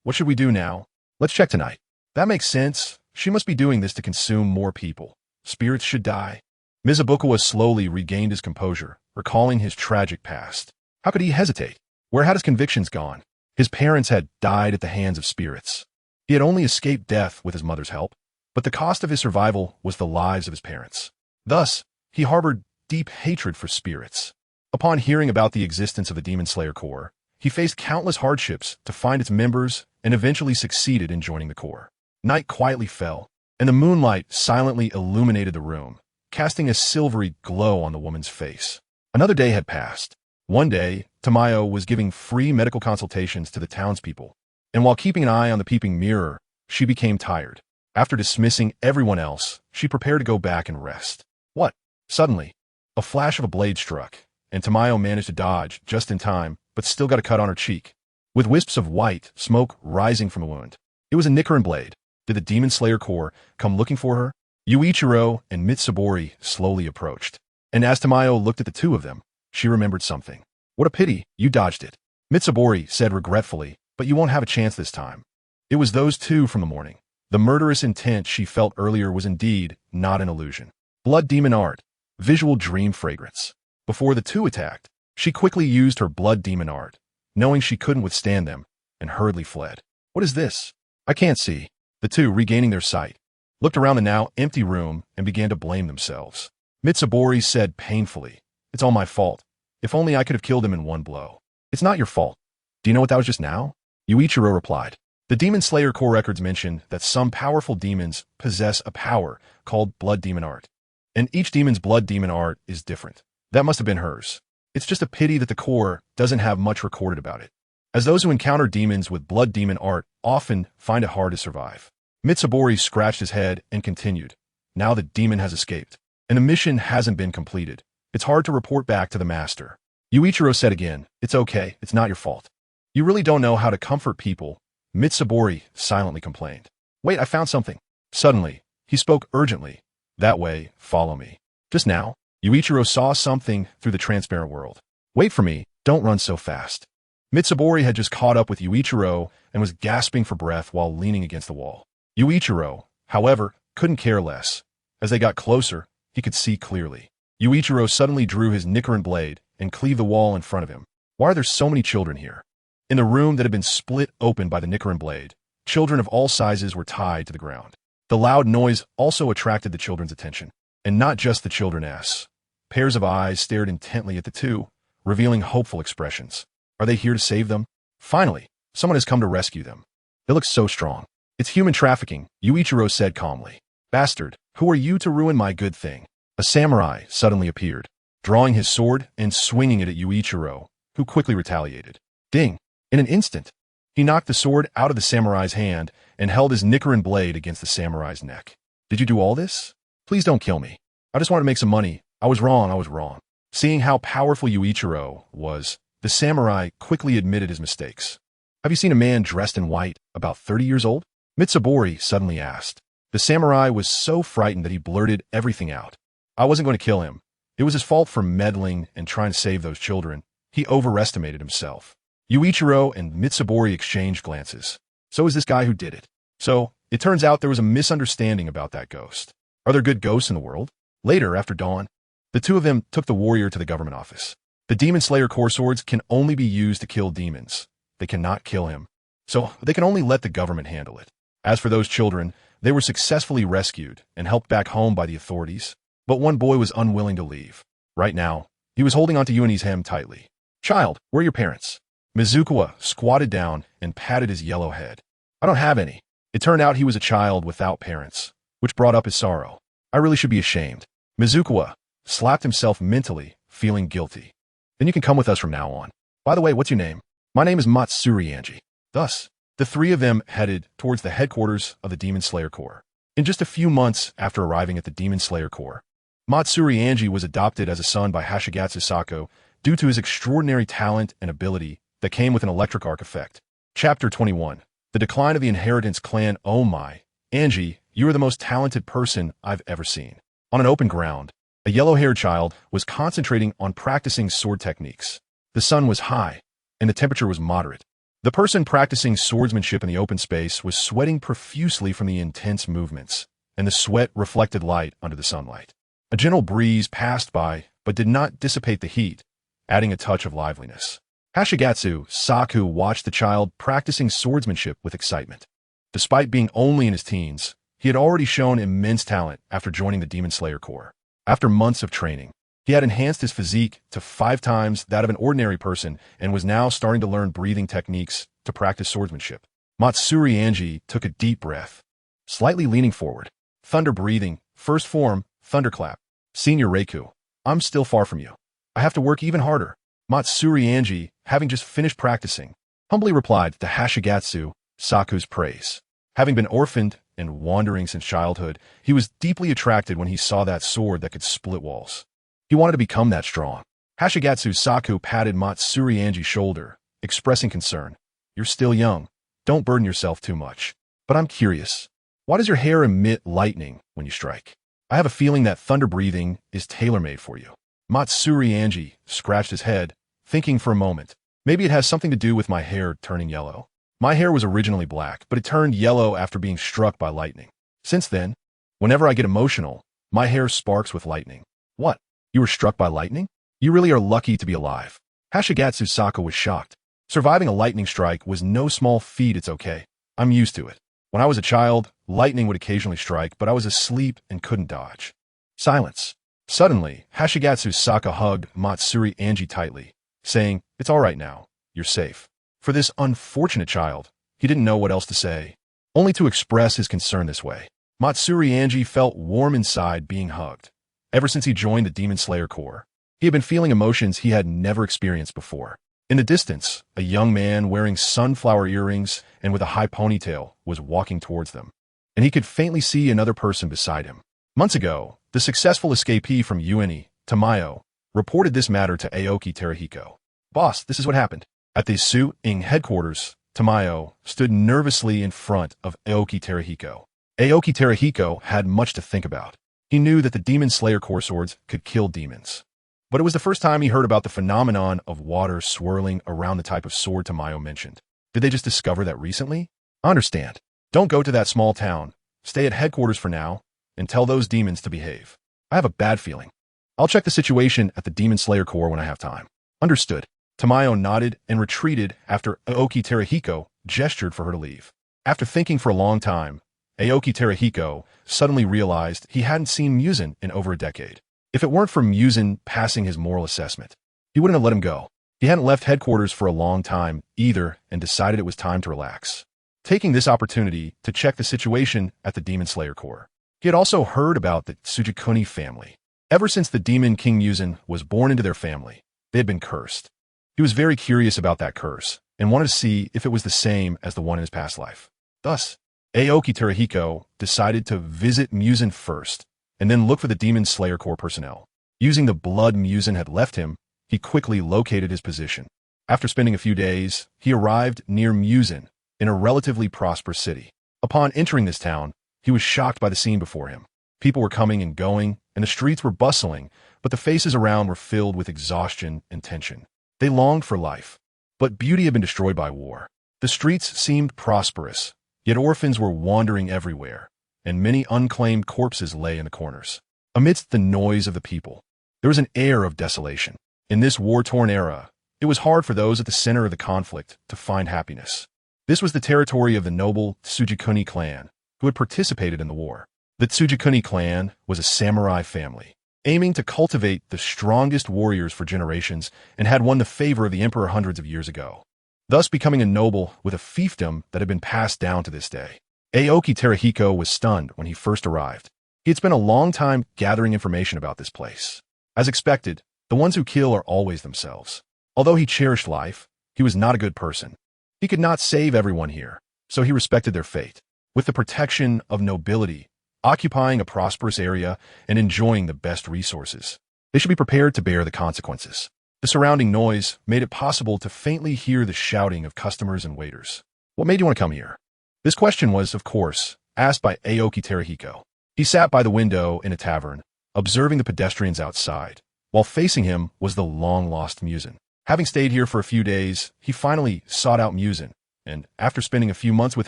what should we do now? Let's check tonight. That makes sense. She must be doing this to consume more people. Spirits should die. Mizubukawa slowly regained his composure, recalling his tragic past. How could he hesitate? Where had his convictions gone? His parents had died at the hands of spirits. He had only escaped death with his mother's help, but the cost of his survival was the lives of his parents. Thus, he harbored deep hatred for spirits. Upon hearing about the existence of the Demon Slayer Corps, he faced countless hardships to find its members and eventually succeeded in joining the Corps. Night quietly fell, and the moonlight silently illuminated the room, casting a silvery glow on the woman's face. Another day had passed. One day, Tamayo was giving free medical consultations to the townspeople, and while keeping an eye on the peeping mirror, she became tired. After dismissing everyone else, she prepared to go back and rest. What? Suddenly, a flash of a blade struck, and Tamayo managed to dodge just in time, but still got a cut on her cheek, with wisps of white smoke rising from the wound. It was a Nickerin blade. Did the Demon Slayer Corps come looking for her? Yuichiro and Mitsubori slowly approached, and as Tamayo looked at the two of them, she remembered something. What a pity, you dodged it, Mitsubori said regretfully, but you won't have a chance this time. It was those two from the morning. The murderous intent she felt earlier was indeed not an illusion. Blood Demon Art, visual dream fragrance. Before the two attacked, she quickly used her Blood Demon Art, knowing she couldn't withstand them, and hurriedly fled. What is this? I can't see. The two, regaining their sight, looked around the now empty room and began to blame themselves. Mitsubori said painfully, "It's all my fault. If only I could have killed him in one blow." "It's not your fault. Do you know what that was just now?" Yuichiro replied. The Demon Slayer Core records mention that some powerful demons possess a power called Blood Demon Art, and each demon's Blood Demon Art is different. That must have been hers. It's just a pity that the Corps doesn't have much recorded about it, as those who encounter demons with Blood Demon Art often find it hard to survive. Mitsubori scratched his head and continued. Now the demon has escaped, and the mission hasn't been completed. It's hard to report back to the master. Yuichiro said again, "It's okay, it's not your fault. You really don't know how to comfort people," Mitsubori silently complained. "Wait, I found something." Suddenly, he spoke urgently. "That way, follow me." Just now, Yuichiro saw something through the transparent world. "Wait for me, don't run so fast." Mitsubori had just caught up with Yuichiro and was gasping for breath while leaning against the wall. Yuichiro, however, couldn't care less. As they got closer, he could see clearly. Yuichiro suddenly drew his Nickerin blade and cleaved the wall in front of him. Why are there so many children here? In the room that had been split open by the Nickerin blade, children of all sizes were tied to the ground. The loud noise also attracted the children's attention, and not just the children's. Pairs of eyes stared intently at the two, revealing hopeful expressions. Are they here to save them? Finally, someone has come to rescue them. They look so strong. It's human trafficking, Yuichiro said calmly. Bastard, who are you to ruin my good thing? A samurai suddenly appeared, drawing his sword and swinging it at Yuichiro, who quickly retaliated. Ding! In an instant, he knocked the sword out of the samurai's hand and held his Nickerin blade against the samurai's neck. Did you do all this? Please don't kill me. I just want to make some money. I was wrong. Seeing how powerful Yuichiro was, the samurai quickly admitted his mistakes. Have you seen a man dressed in white, about 30 years old? Mitsubori suddenly asked. The samurai was so frightened that he blurted everything out. I wasn't going to kill him. It was his fault for meddling and trying to save those children. He overestimated himself. Yuichiro and Mitsubori exchanged glances. So is this guy who did it. So, it turns out there was a misunderstanding about that ghost. Are there good ghosts in the world? Later, after dawn, the two of them took the warrior to the government office. The Demon Slayer Core swords can only be used to kill demons. They cannot kill him. So, they can only let the government handle it. As for those children, they were successfully rescued and helped back home by the authorities. But one boy was unwilling to leave. Right now, he was holding onto Yuani's hem tightly. Child, where are your parents? Mizukawa squatted down and patted his yellow head. I don't have any. It turned out he was a child without parents, which brought up his sorrow. I really should be ashamed. Mizukawa slapped himself mentally, feeling guilty. Then you can come with us from now on. By the way, what's your name? My name is Matsuri Anji. Thus, the three of them headed towards the headquarters of the Demon Slayer Corps. In just a few months after arriving at the Demon Slayer Corps, Matsuri Anji was adopted as a son by Hashigatsu Sako due to his extraordinary talent and ability that came with an electric arc effect. Chapter 21. The Decline of the Inheritance Clan. Oh my. Anji, You are the most talented person I've ever seen. On an open ground, a yellow-haired child was concentrating on practicing sword techniques. The sun was high, and the temperature was moderate. The person practicing swordsmanship in the open space was sweating profusely from the intense movements, and the sweat reflected light under the sunlight. A gentle breeze passed by, but did not dissipate the heat, adding a touch of liveliness. Hashigatsu Saku watched the child practicing swordsmanship with excitement. Despite being only in his teens, he had already shown immense talent after joining the Demon Slayer Corps. After months of training, he had enhanced his physique to 5 times that of an ordinary person and was now starting to learn breathing techniques to practice swordsmanship. Matsuri Anji took a deep breath, slightly leaning forward. Thunder breathing, first form, thunderclap. Senior Reiku, I'm still far from you. I have to work even harder. Matsuri Anji, having just finished practicing, humbly replied to Hashigatsu Saku's praise. Having been orphaned and wandering since childhood, he was deeply attracted when he saw that sword that could split walls. He wanted to become that strong. Hashigatsu Saku patted Matsuri Anji's shoulder, expressing concern. You're still young. Don't burden yourself too much. But I'm curious. Why does your hair emit lightning when you strike? I have a feeling that thunder breathing is tailor-made for you. Matsuri Anji scratched his head, thinking for a moment. Maybe it has something to do with my hair turning yellow. My hair was originally black, but it turned yellow after being struck by lightning. Since then, whenever I get emotional, my hair sparks with lightning. What? You were struck by lightning? You really are lucky to be alive. Hashigatsu Saku was shocked. Surviving a lightning strike was no small feat. It's okay. I'm used to it. When I was a child, lightning would occasionally strike, but I was asleep and couldn't dodge. Silence. Suddenly, Hashigatsu Saku hugged Matsuri Anji tightly, saying, It's all right now. You're safe. For this unfortunate child, he didn't know what else to say, only to express his concern this way. Matsuri Anji felt warm inside being hugged. Ever since he joined the Demon Slayer Corps, he had been feeling emotions he had never experienced before. In the distance, a young man wearing sunflower earrings and with a high ponytail was walking towards them, and he could faintly see another person beside him. Months ago, the successful escapee from Ueni, Tamayo, reported this matter to Aoki Terahiko. Boss, this is what happened. At the Su-ing headquarters, Tamayo stood nervously in front of Aoki Terahiko. Aoki Terahiko had much to think about. He knew that the Demon Slayer Corps swords could kill demons. But it was the first time he heard about the phenomenon of water swirling around the type of sword Tamayo mentioned. Did they just discover that recently? I understand. Don't go to that small town. Stay at headquarters for now, and tell those demons to behave. I have a bad feeling. I'll check the situation at the Demon Slayer Corps when I have time. Understood. Tamayo nodded and retreated after Aoki Terahiko gestured for her to leave. After thinking for a long time, Aoki Terahiko suddenly realized he hadn't seen Muzan in over a decade. If it weren't for Muzan passing his moral assessment, he wouldn't have let him go. He hadn't left headquarters for a long time either and decided it was time to relax, taking this opportunity to check the situation at the Demon Slayer Corps. He had also heard about the Tsukihiro family. Ever since the Demon King Muzan was born into their family, they had been cursed. He was very curious about that curse and wanted to see if it was the same as the one in his past life. Thus, Aoki Terahiko decided to visit Muzan first and then look for the Demon Slayer Corps personnel. Using the blood Muzan had left him, he quickly located his position. After spending a few days, he arrived near Muzan in a relatively prosperous city. Upon entering this town, he was shocked by the scene before him. People were coming and going, and the streets were bustling, but the faces around were filled with exhaustion and tension. They longed for life, but beauty had been destroyed by war. The streets seemed prosperous, yet orphans were wandering everywhere, and many unclaimed corpses lay in the corners. Amidst the noise of the people, there was an air of desolation. In this war-torn era, it was hard for those at the center of the conflict to find happiness. This was the territory of the noble Tsukihiro clan, who had participated in the war. The Tsukihiro clan was a samurai family, aiming to cultivate the strongest warriors for generations and had won the favor of the emperor hundreds of years ago, thus becoming a noble with a fiefdom that had been passed down to this day. Aoki Terahiko was stunned when he first arrived. He had spent a long time gathering information about this place. As expected, the ones who kill are always themselves. Although he cherished life, he was not a good person. He could not save everyone here, so he respected their fate. With the protection of nobility, occupying a prosperous area, and enjoying the best resources, they should be prepared to bear the consequences. The surrounding noise made it possible to faintly hear the shouting of customers and waiters. What made you want to come here? This question was, of course, asked by Aoki Terahiko. He sat by the window in a tavern, observing the pedestrians outside, while facing him was the long-lost Muzan. Having stayed here for a few days, he finally sought out Muzan, and after spending a few months with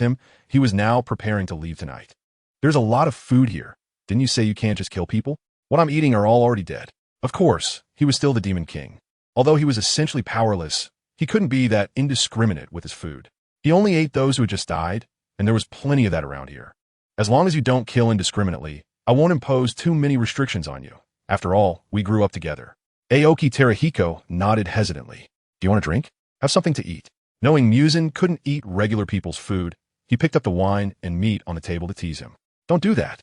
him, he was now preparing to leave tonight. There's a lot of food here. Didn't you say you can't just kill people? What I'm eating are all already dead. Of course, he was still the Demon King. Although he was essentially powerless, he couldn't be that indiscriminate with his food. He only ate those who had just died, and there was plenty of that around here. As long as you don't kill indiscriminately, I won't impose too many restrictions on you. After all, we grew up together. Aoki Terahiko nodded hesitantly. Do you want a drink? Have something to eat. Knowing Muzan couldn't eat regular people's food, he picked up the wine and meat on the table to tease him. Don't do that.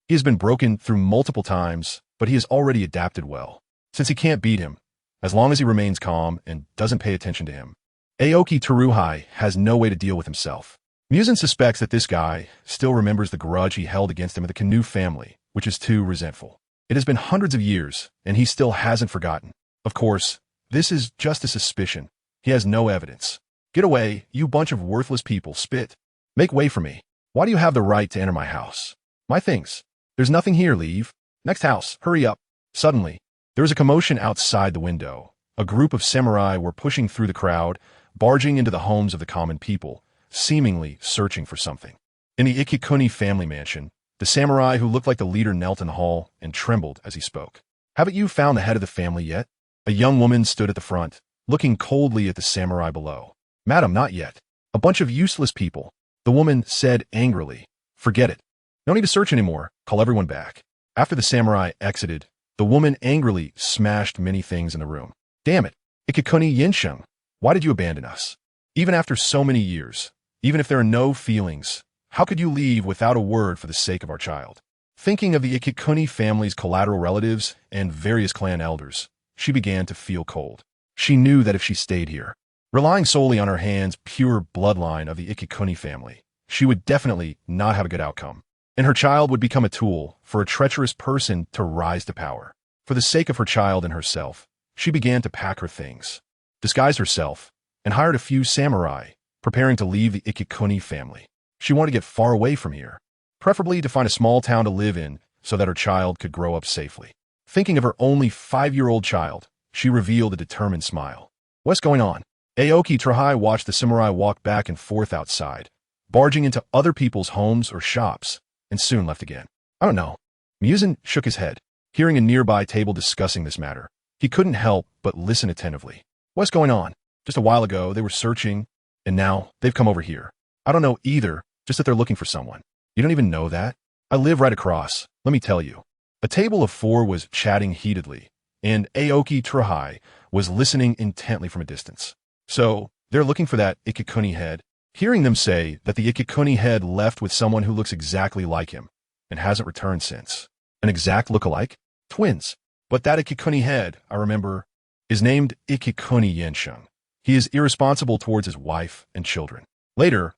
He has been broken through multiple times, but he has already adapted well. Since he can't beat him, as long as he remains calm and doesn't pay attention to him, Aoki Teruhai has no way to deal with himself. Muzan suspects that this guy still remembers the grudge he held against him at the Canoe family, which is too resentful. It has been hundreds of years, and he still hasn't forgotten. Of course, this is just a suspicion. He has no evidence. Get away, you bunch of worthless people, spit. Make way for me. Why do you have the right to enter my house? My things. There's nothing here, leave. Next house, hurry up. Suddenly, there was a commotion outside the window. A group of samurai were pushing through the crowd, barging into the homes of the common people, seemingly searching for something. In the Ikikuni family mansion, the samurai who looked like the leader knelt in the hall and trembled as he spoke. Haven't you found the head of the family yet? A young woman stood at the front, looking coldly at the samurai below. Madam, not yet. A bunch of useless people. The woman said angrily. Forget it. No need to search anymore. Call everyone back. After the samurai exited, the woman angrily smashed many things in the room. Damn it. Ikikuni Yinsheng, why did you abandon us? Even after so many years, even if there are no feelings, how could you leave without a word for the sake of our child? Thinking of the Ikikuni family's collateral relatives and various clan elders, she began to feel cold. She knew that if she stayed here, relying solely on her hand's pure bloodline of the Ikikuni family, she would definitely not have a good outcome, and her child would become a tool for a treacherous person to rise to power. For the sake of her child and herself, she began to pack her things, disguise herself, and hired a few samurai, preparing to leave the Ikikuni family. She wanted to get far away from here, preferably to find a small town to live in so that her child could grow up safely. Thinking of her only 5-year-old child, she revealed a determined smile. What's going on? Aoki Trahai watched the samurai walk back and forth outside, barging into other people's homes or shops, and soon left again. I don't know. Muzan shook his head, hearing a nearby table discussing this matter. He couldn't help but listen attentively. What's going on? Just a while ago, they were searching, and now they've come over here. I don't know either, just that they're looking for someone. You don't even know that? I live right across, let me tell you. A table of 4 was chatting heatedly, and Aoki Trahai was listening intently from a distance. So, they're looking for that Ikikuni head. Hearing them say that the Ikikuni head left with someone who looks exactly like him, and hasn't returned since. An exact look-alike? Twins. But that Ikikuni head, I remember, is named Ikikuni Yensheng. He is irresponsible towards his wife and children. Later,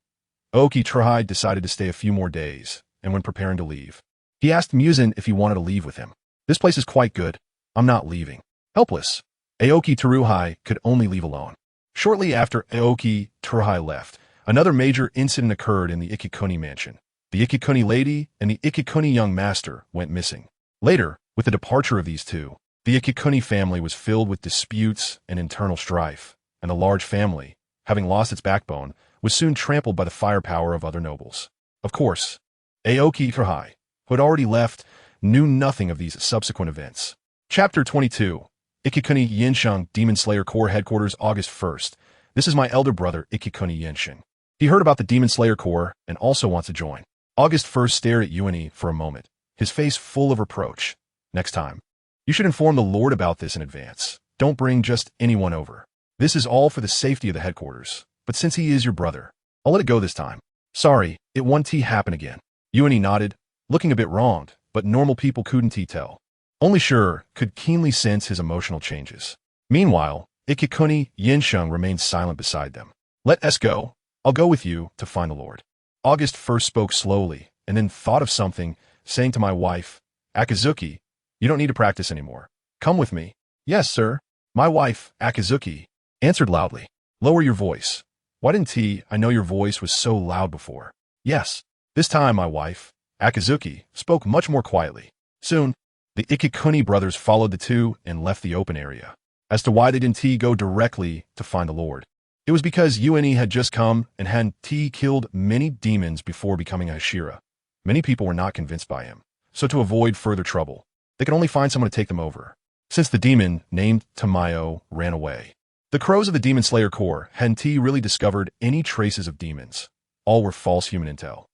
Aoki Trahai decided to stay a few more days, and when preparing to leave, he asked Muzan if he wanted to leave with him. This place is quite good. I'm not leaving. Helpless, Aoki Teruhai could only leave alone. Shortly after Aoki Teruhai left, another major incident occurred in the Ikikuni mansion. The Ikikuni lady and the Ikikuni young master went missing. Later, with the departure of these two, the Ikikuni family was filled with disputes and internal strife, and the large family, having lost its backbone, was soon trampled by the firepower of other nobles. Of course, Aoki Teruhai, who had already left, knew nothing of these subsequent events. Chapter 22. Ikikuni Yensheng Demon Slayer Corps Headquarters, August 1st. This is my elder brother, Ikikuni Yensheng. He heard about the Demon Slayer Corps and also wants to join. August 1st stared at Yuani for a moment, his face full of reproach. Next time, you should inform the Lord about this in advance. Don't bring just anyone over. This is all for the safety of the headquarters, but since he is your brother, I'll let it go this time. Sorry, it won't happen again. Yuani nodded, looking a bit wronged, but normal people couldn't tell. Only Sure could keenly sense his emotional changes. Meanwhile, Ikikuni Yensheng remained silent beside them. Let us go. I'll go with you to find the Lord. August first spoke slowly, and then thought of something, saying to my wife, Akazuki, you don't need to practice anymore. Come with me. Yes, sir. My wife, Akazuki, answered loudly. Lower your voice. Why didn't I know your voice was so loud before? Yes. This time my wife, Akazuki, spoke much more quietly. Soon, the Ikikuni brothers followed the two and left the open area. As to why they didn't go directly to find the Lord, it was because Une had just come and had killed many demons before becoming a Hashira. Many people were not convinced by him, so to avoid further trouble, they could only find someone to take them over. Since the demon, named Tamayo, ran away, the crows of the Demon Slayer Corps hadn't really discovered any traces of demons. All were false human intel.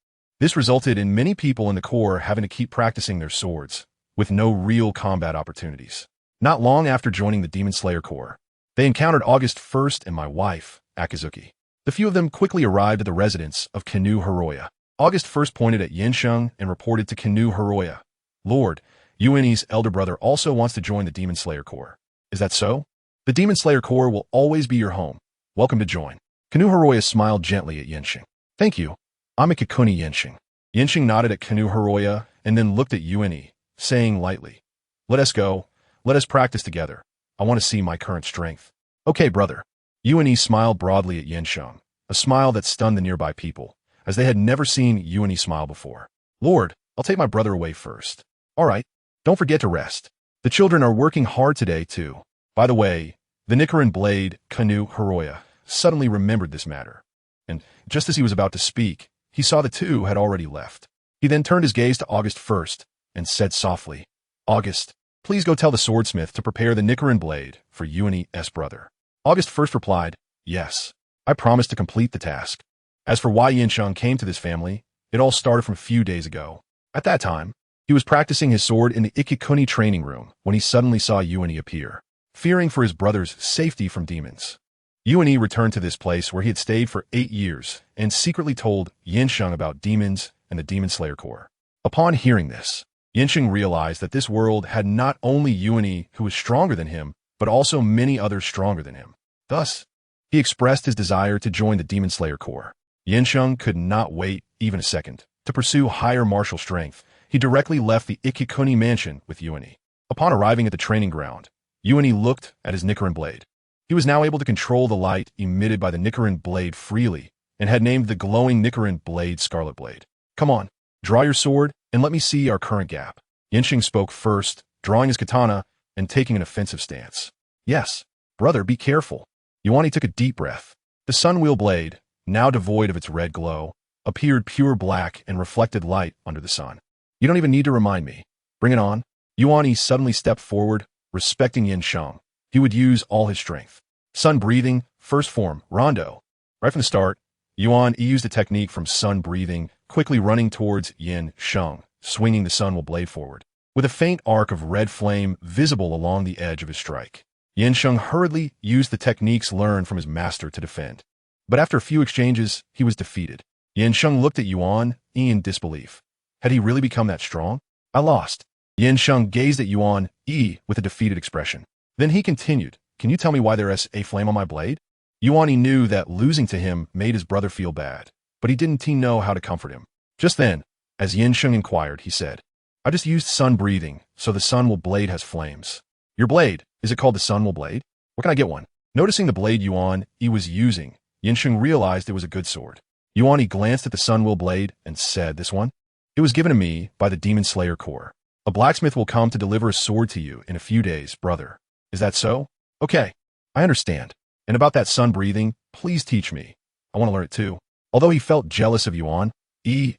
This resulted in many people in the Corps having to keep practicing their swords, with no real combat opportunities. Not long after joining the Demon Slayer Corps, they encountered August 1st and my wife, Akazuki. The few of them quickly arrived at the residence of Kinu Hiroya. August 1st pointed at Yensheng and reported to Kinu Hiroya, "Lord, Uene's elder brother also wants to join the Demon Slayer Corps. Is that so? The Demon Slayer Corps will always be your home. Welcome to join." Kinu Hiroya smiled gently at Yensheng. "Thank you. I'm Ikikuni Yensheng." Yensheng nodded at Kinu Hiroya and then looked at Uene, saying lightly, "Let us go. Let us practice together. I want to see my current strength." "Okay, brother." Uene smiled broadly at Yensheng, a smile that stunned the nearby people, as they had never seen Uene smile before. "Lord, I'll take my brother away first." "All right. Don't forget to rest. The children are working hard today, too." By the way, the Nichiren blade, Kanu Hiroya, suddenly remembered this matter, and just as he was about to speak, he saw the two had already left. He then turned his gaze to August 1st and said softly, "August, please go tell the swordsmith to prepare the Nichiren blade for Uene's brother." August 1st replied, "Yes, I promise to complete the task." As for why Yensheng came to this family, it all started from a few days ago. At that time, he was practicing his sword in the Ikikuni training room when he suddenly saw Uene appear, fearing for his brother's safety from demons. Uene returned to this place where he had stayed for 8 years and secretly told Yensheng about demons and the Demon Slayer Corps. Upon hearing this, Yensheng realized that this world had not only Uene who was stronger than him, but also many others stronger than him. Thus, he expressed his desire to join the Demon Slayer Corps. Yensheng could not wait even a second. To pursue higher martial strength, he directly left the Ikikuni mansion with Uene. Upon arriving at the training ground, Uene looked at his Nichiren blade. He was now able to control the light emitted by the Nichiren blade freely, and had named the glowing Nichiren blade Scarlet Blade. "Come on, draw your sword, and let me see our current gap." Yensheng spoke first, drawing his katana and taking an offensive stance. "Yes, brother, be careful." Uene took a deep breath. The sun-wheel blade, now devoid of its red glow, appeared pure black and reflected light under the sun. "You don't even need to remind me. Bring it on." Uene suddenly stepped forward, respecting Yensheng. He would use all his strength. Sun breathing, first form, rondo. Right from the start, Uene used a technique from sun breathing, quickly running towards Yensheng, swinging the sun-wheel blade forward, with a faint arc of red flame visible along the edge of his strike. Yensheng hurriedly used the techniques learned from his master to defend. But after a few exchanges, he was defeated. Yensheng looked at Uene in disbelief. Had he really become that strong? "I lost." Yensheng gazed at Uene with a defeated expression. Then he continued, "Can you tell me why there is a flame on my blade?" Uene knew that losing to him made his brother feel bad, but he didn't know how to comfort him. Just then, as Yensheng inquired, he said, "I just used sun breathing, so the sun-wheel blade has flames." "Your blade, is it called the sun-wheel blade? Where can I get one?" Noticing the blade Uene was using, Yensheng realized it was a good sword. Uene glanced at the sun-wheel blade and said, "This one? It was given to me by the Demon Slayer Corps. A blacksmith will come to deliver a sword to you in a few days, brother. Is that so?" "Okay, I understand. And about that sun breathing, please teach me. I want to learn it too." Although he felt jealous of Uene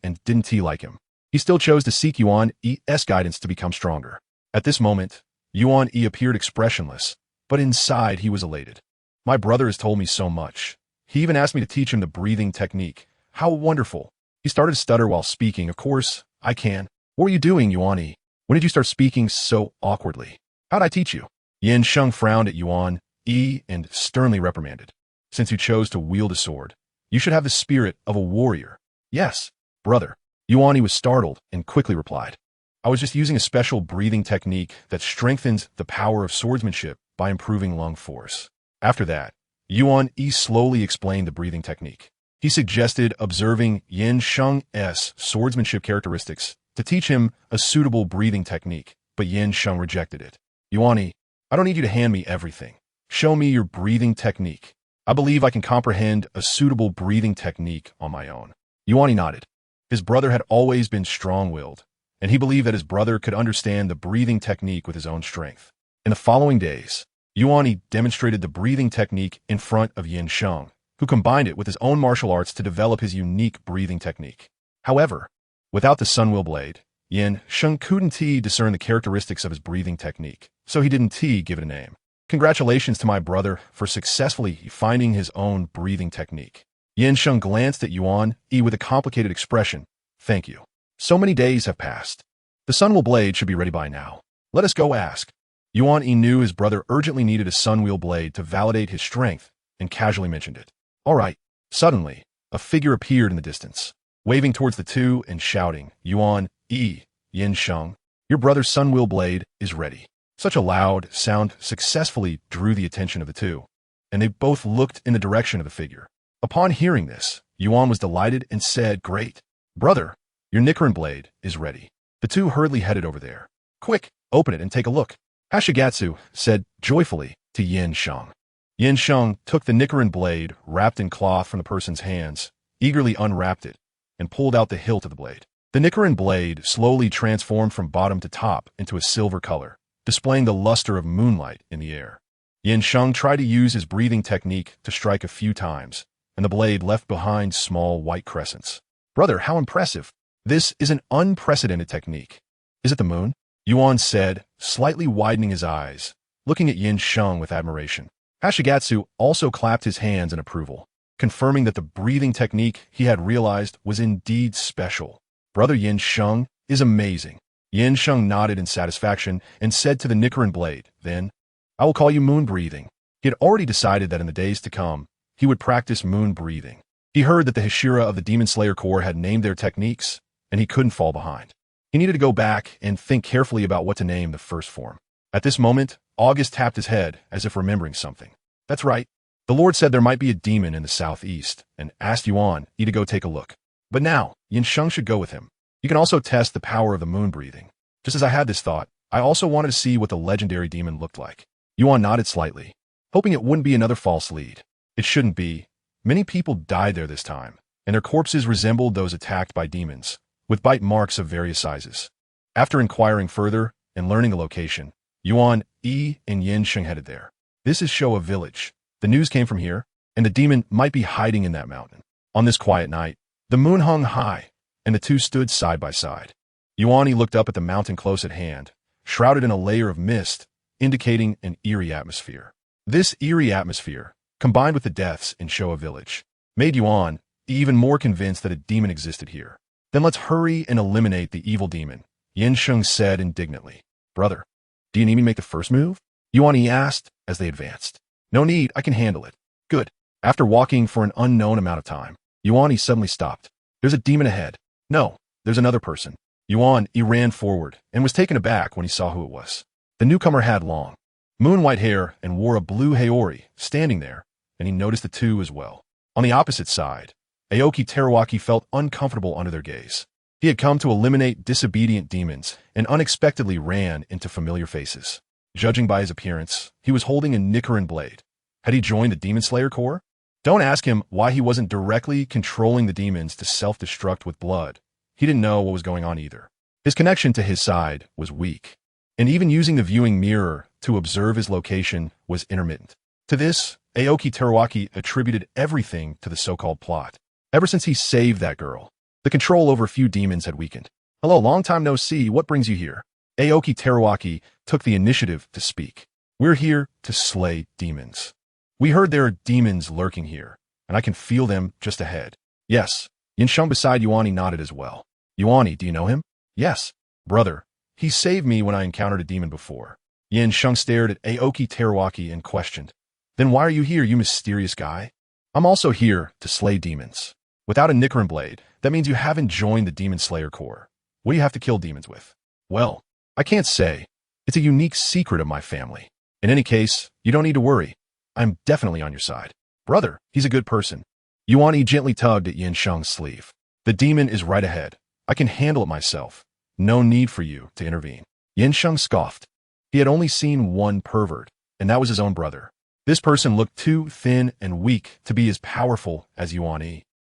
and didn't like him, he still chose to seek Uene's guidance to become stronger. At this moment, Uene appeared expressionless, but inside he was elated. "My brother has told me so much. He even asked me to teach him the breathing technique. How wonderful." He started to stutter while speaking. "Of course, I can." "What were you doing, Uene? When did you start speaking so awkwardly? How'd I teach you?" Yensheng frowned at Uene and sternly reprimanded. "Since you chose to wield a sword, you should have the spirit of a warrior." "Yes, brother." Uene was startled and quickly replied, "I was just using a special breathing technique that strengthens the power of swordsmanship by improving lung force." After that, Uene slowly explained the breathing technique. He suggested observing Yensheng's swordsmanship characteristics to teach him a suitable breathing technique, but Yensheng rejected it. "Uene, I don't need you to hand me everything. Show me your breathing technique. I believe I can comprehend a suitable breathing technique on my own." Uene nodded. His brother had always been strong-willed, and he believed that his brother could understand the breathing technique with his own strength. In the following days, Yuan demonstrated the breathing technique in front of Yin Sheng, who combined it with his own martial arts to develop his unique breathing technique. However, without the Sunwheel Blade, Yin Sheng couldn't discern the characteristics of his breathing technique, so he didn't give it a name. Congratulations to my brother for successfully finding his own breathing technique. Yin Sheng glanced at Yuan with a complicated expression. Thank you. So many days have passed. The Sunwheel Blade should be ready by now. Let us go ask. Yuan knew his brother urgently needed a Sunwheel Blade to validate his strength and casually mentioned it. All right. Suddenly, a figure appeared in the distance, waving towards the two and shouting, Yuan, Yin Sheng, your brother's Sunwheel Blade is ready. Such a loud sound successfully drew the attention of the two, and they both looked in the direction of the figure. Upon hearing this, Yuan was delighted and said, Great. Brother, your Nichiren Blade is ready. The two hurriedly headed over there. Quick, open it and take a look. Hashigatsu said joyfully to Yin Sheng. Yin Sheng took the Nichiren Blade wrapped in cloth from the person's hands, eagerly unwrapped it, and pulled out the hilt of the blade. The Nichiren Blade slowly transformed from bottom to top into a silver color, displaying the luster of moonlight in the air. Yin Sheng tried to use his breathing technique to strike a few times, and the blade left behind small white crescents. Brother, how impressive! This is an unprecedented technique. Is it the moon? Yuan said, slightly widening his eyes, looking at Yin Sheng with admiration. Hashigatsu also clapped his hands in approval, confirming that the breathing technique he had realized was indeed special. Brother Yin Sheng is amazing. Yin Sheng nodded in satisfaction and said to the Nichiren Blade, Then, I will call you moon breathing. He had already decided that in the days to come, he would practice moon breathing. He heard that the Hashira of the Demon Slayer Corps had named their techniques, and he couldn't fall behind. He needed to go back and think carefully about what to name the first form. At this moment, August tapped his head as if remembering something. That's right. The Lord said there might be a demon in the southeast and asked Yuan to go take a look. But now, Yin Sheng should go with him. You can also test the power of the moon breathing. Just as I had this thought, I also wanted to see what the legendary demon looked like. Yuan nodded slightly, hoping it wouldn't be another false lead. It shouldn't be. Many people died there this time, and their corpses resembled those attacked by demons, with bite marks of various sizes. After inquiring further and learning the location, Yuan, and Yin Sheng headed there. This is Showa Village. The news came from here, and the demon might be hiding in that mountain. On this quiet night, the moon hung high, and the two stood side by side. Yuan looked up at the mountain close at hand, shrouded in a layer of mist, indicating an eerie atmosphere. This eerie atmosphere, combined with the deaths in Showa Village, made Yuan even more convinced that a demon existed here. Then let's hurry and eliminate the evil demon, Yin Sheng said indignantly. Brother, do you need me to make the first move? Yuan asked as they advanced. No need, I can handle it. Good. After walking for an unknown amount of time, Yuan suddenly stopped. There's a demon ahead. No, there's another person. Yuan ran forward and was taken aback when he saw who it was. The newcomer had long, moon-white hair and wore a blue haori standing there, and he noticed the two as well. On the opposite side, Aoki Teruaki felt uncomfortable under their gaze. He had come to eliminate disobedient demons and unexpectedly ran into familiar faces. Judging by his appearance, he was holding a Nichiren Blade. Had he joined the Demon Slayer Corps? Don't ask him why he wasn't directly controlling the demons to self-destruct with blood. He didn't know what was going on either. His connection to his side was weak, and even using the viewing mirror to observe his location was intermittent. To this, Aoki Teruaki attributed everything to the so-called plot. Ever since he saved that girl, the control over a few demons had weakened. Hello, long time no see, what brings you here? Aoki Teruaki took the initiative to speak. We're here to slay demons. We heard there are demons lurking here, and I can feel them just ahead. Yes, Yin Sheng beside Yuan nodded as well. Yuan, do you know him? Yes. Brother, he saved me when I encountered a demon before. Yin Sheng stared at Aoki Teruaki and questioned. Then why are you here, you mysterious guy? I'm also here to slay demons. Without a Nichiren Blade, that means you haven't joined the Demon Slayer Corps. What do you have to kill demons with? Well, I can't say. It's a unique secret of my family. In any case, you don't need to worry. I'm definitely on your side. Brother, he's a good person. Yuan gently tugged at Yin Sheng's sleeve. The demon is right ahead. I can handle it myself. No need for you to intervene. Yin Sheng scoffed. He had only seen one pervert, and that was his own brother. This person looked too thin and weak to be as powerful as Yuan.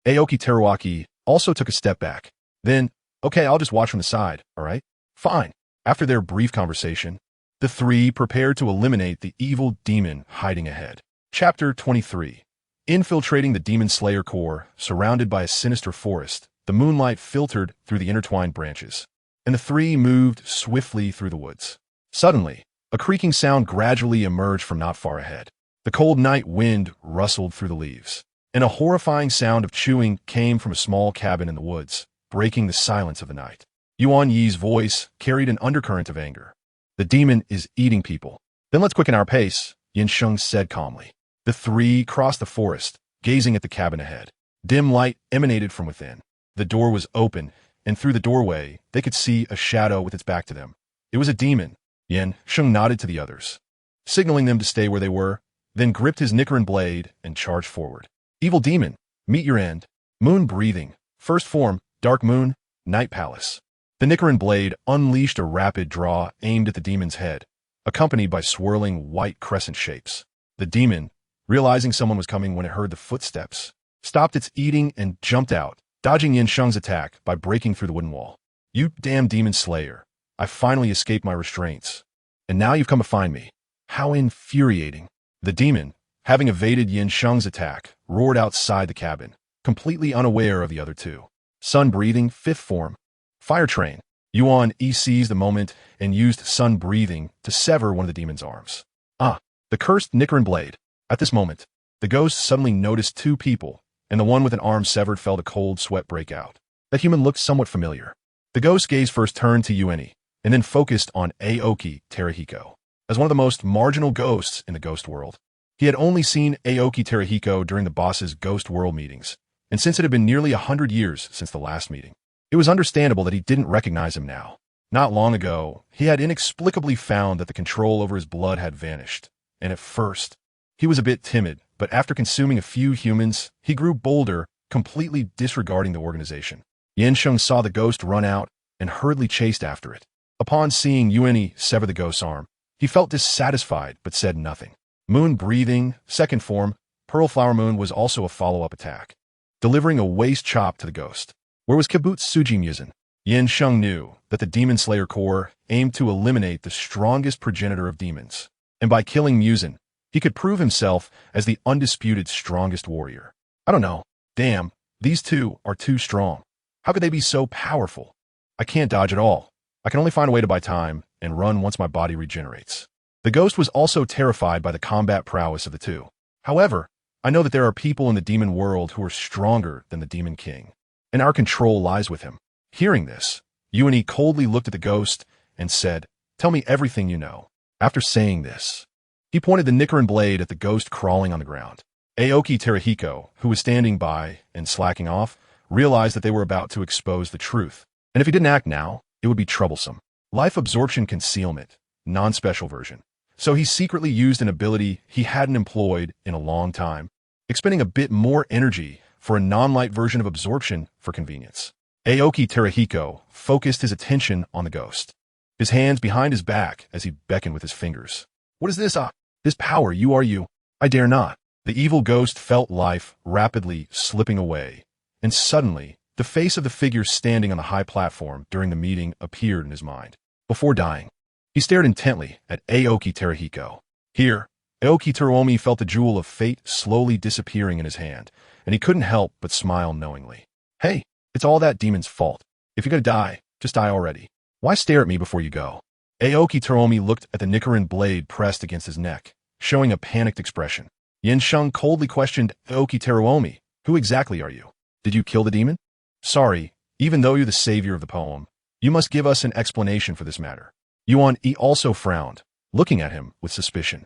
Aoki Teruaki also took a step back, Then, okay, I'll just watch from the side, alright? Fine. After their brief conversation, the three prepared to eliminate the evil demon hiding ahead. Chapter 23. Infiltrating the Demon Slayer core, surrounded by a sinister forest, the moonlight filtered through the intertwined branches, and the three moved swiftly through the woods. Suddenly, a creaking sound gradually emerged from not far ahead. The cold night wind rustled through the leaves, and a horrifying sound of chewing came from a small cabin in the woods, breaking the silence of the night. Yuan Yi's voice carried an undercurrent of anger. The demon is eating people. Then let's quicken our pace, Yin Sheng said calmly. The three crossed the forest, gazing at the cabin ahead. Dim light emanated from within. The door was open, and through the doorway, they could see a shadow with its back to them. It was a demon. Yin Sheng nodded to the others, signaling them to stay where they were, then gripped his Nichiren blade and charged forward. Evil demon, meet your end. Moon breathing. First form, dark moon, night palace. The Nichiren blade unleashed a rapid draw aimed at the demon's head, accompanied by swirling white crescent shapes. The demon, realizing someone was coming when it heard the footsteps, stopped its eating and jumped out, dodging Yin Sheng's attack by breaking through the wooden wall. You damn demon slayer. I finally escaped my restraints. And now you've come to find me. How infuriating. The demon, having evaded Yin Sheng's attack, roared outside the cabin, completely unaware of the other two. Sun breathing, fifth form. Fire train. Yuan Yi seized the moment and used sun breathing to sever one of the demon's arms. The cursed Nichiren blade. At this moment, the ghost suddenly noticed two people, and the one with an arm severed felt a cold sweat break out. That human looked somewhat familiar. The ghost's gaze first turned to Yuan, and then focused on Aoki Terahiko. As one of the most marginal ghosts in the ghost world, he had only seen Aoki Terahiko during the boss's ghost world meetings, and since it had been nearly 100 years since the last meeting, it was understandable that he didn't recognize him now. Not long ago, he had inexplicably found that the control over his blood had vanished, and at first, he was a bit timid, but after consuming a few humans, he grew bolder, completely disregarding the organization. Yin Sheng saw the ghost run out and hurriedly chased after it. Upon seeing Yuan sever the ghost's arm, he felt dissatisfied but said nothing. Moon breathing, second form, Pearl Flower Moon was also a follow-up attack, delivering a waist chop to the ghost. Where was Kibbutz Suji Muzan? Yin Sheng knew that the Demon Slayer Corps aimed to eliminate the strongest progenitor of demons, and by killing Muzan, he could prove himself as the undisputed strongest warrior. I don't know. Damn, these two are too strong. How could they be so powerful? I can't dodge at all. I can only find a way to buy time and run once my body regenerates. The ghost was also terrified by the combat prowess of the two. However, I know that there are people in the demon world who are stronger than the Demon King, and our control lies with him. Hearing this, Yuan coldly looked at the ghost and said, "Tell me everything you know." After saying this, he pointed the Nichiren blade at the ghost crawling on the ground. Aoki Terahiko, who was standing by and slacking off, realized that they were about to expose the truth, and if he didn't act now, it would be troublesome. Life absorption concealment, non-special version. So he secretly used an ability he hadn't employed in a long time, expending a bit more energy for a non-light version of absorption for convenience. Aoki Terahiko focused his attention on the ghost, his hands behind his back as he beckoned with his fingers. What is this? This power, you are you. I dare not. The evil ghost felt life rapidly slipping away, and suddenly, the face of the figure standing on the high platform during the meeting appeared in his mind. Before dying, he stared intently at Aoki Terahiko. Here, Aoki Teruomi felt the jewel of fate slowly disappearing in his hand, and he couldn't help but smile knowingly. Hey, it's all that demon's fault. If you're gonna die, just die already. Why stare at me before you go? Aoki Teruomi looked at the Nichiren blade pressed against his neck, showing a panicked expression. Yin Sheng coldly questioned Aoki Teruomi, "Who exactly are you? Did you kill the demon?" "Sorry, even though you're the savior of the poem, you must give us an explanation for this matter." Yuan Yi also frowned, looking at him with suspicion.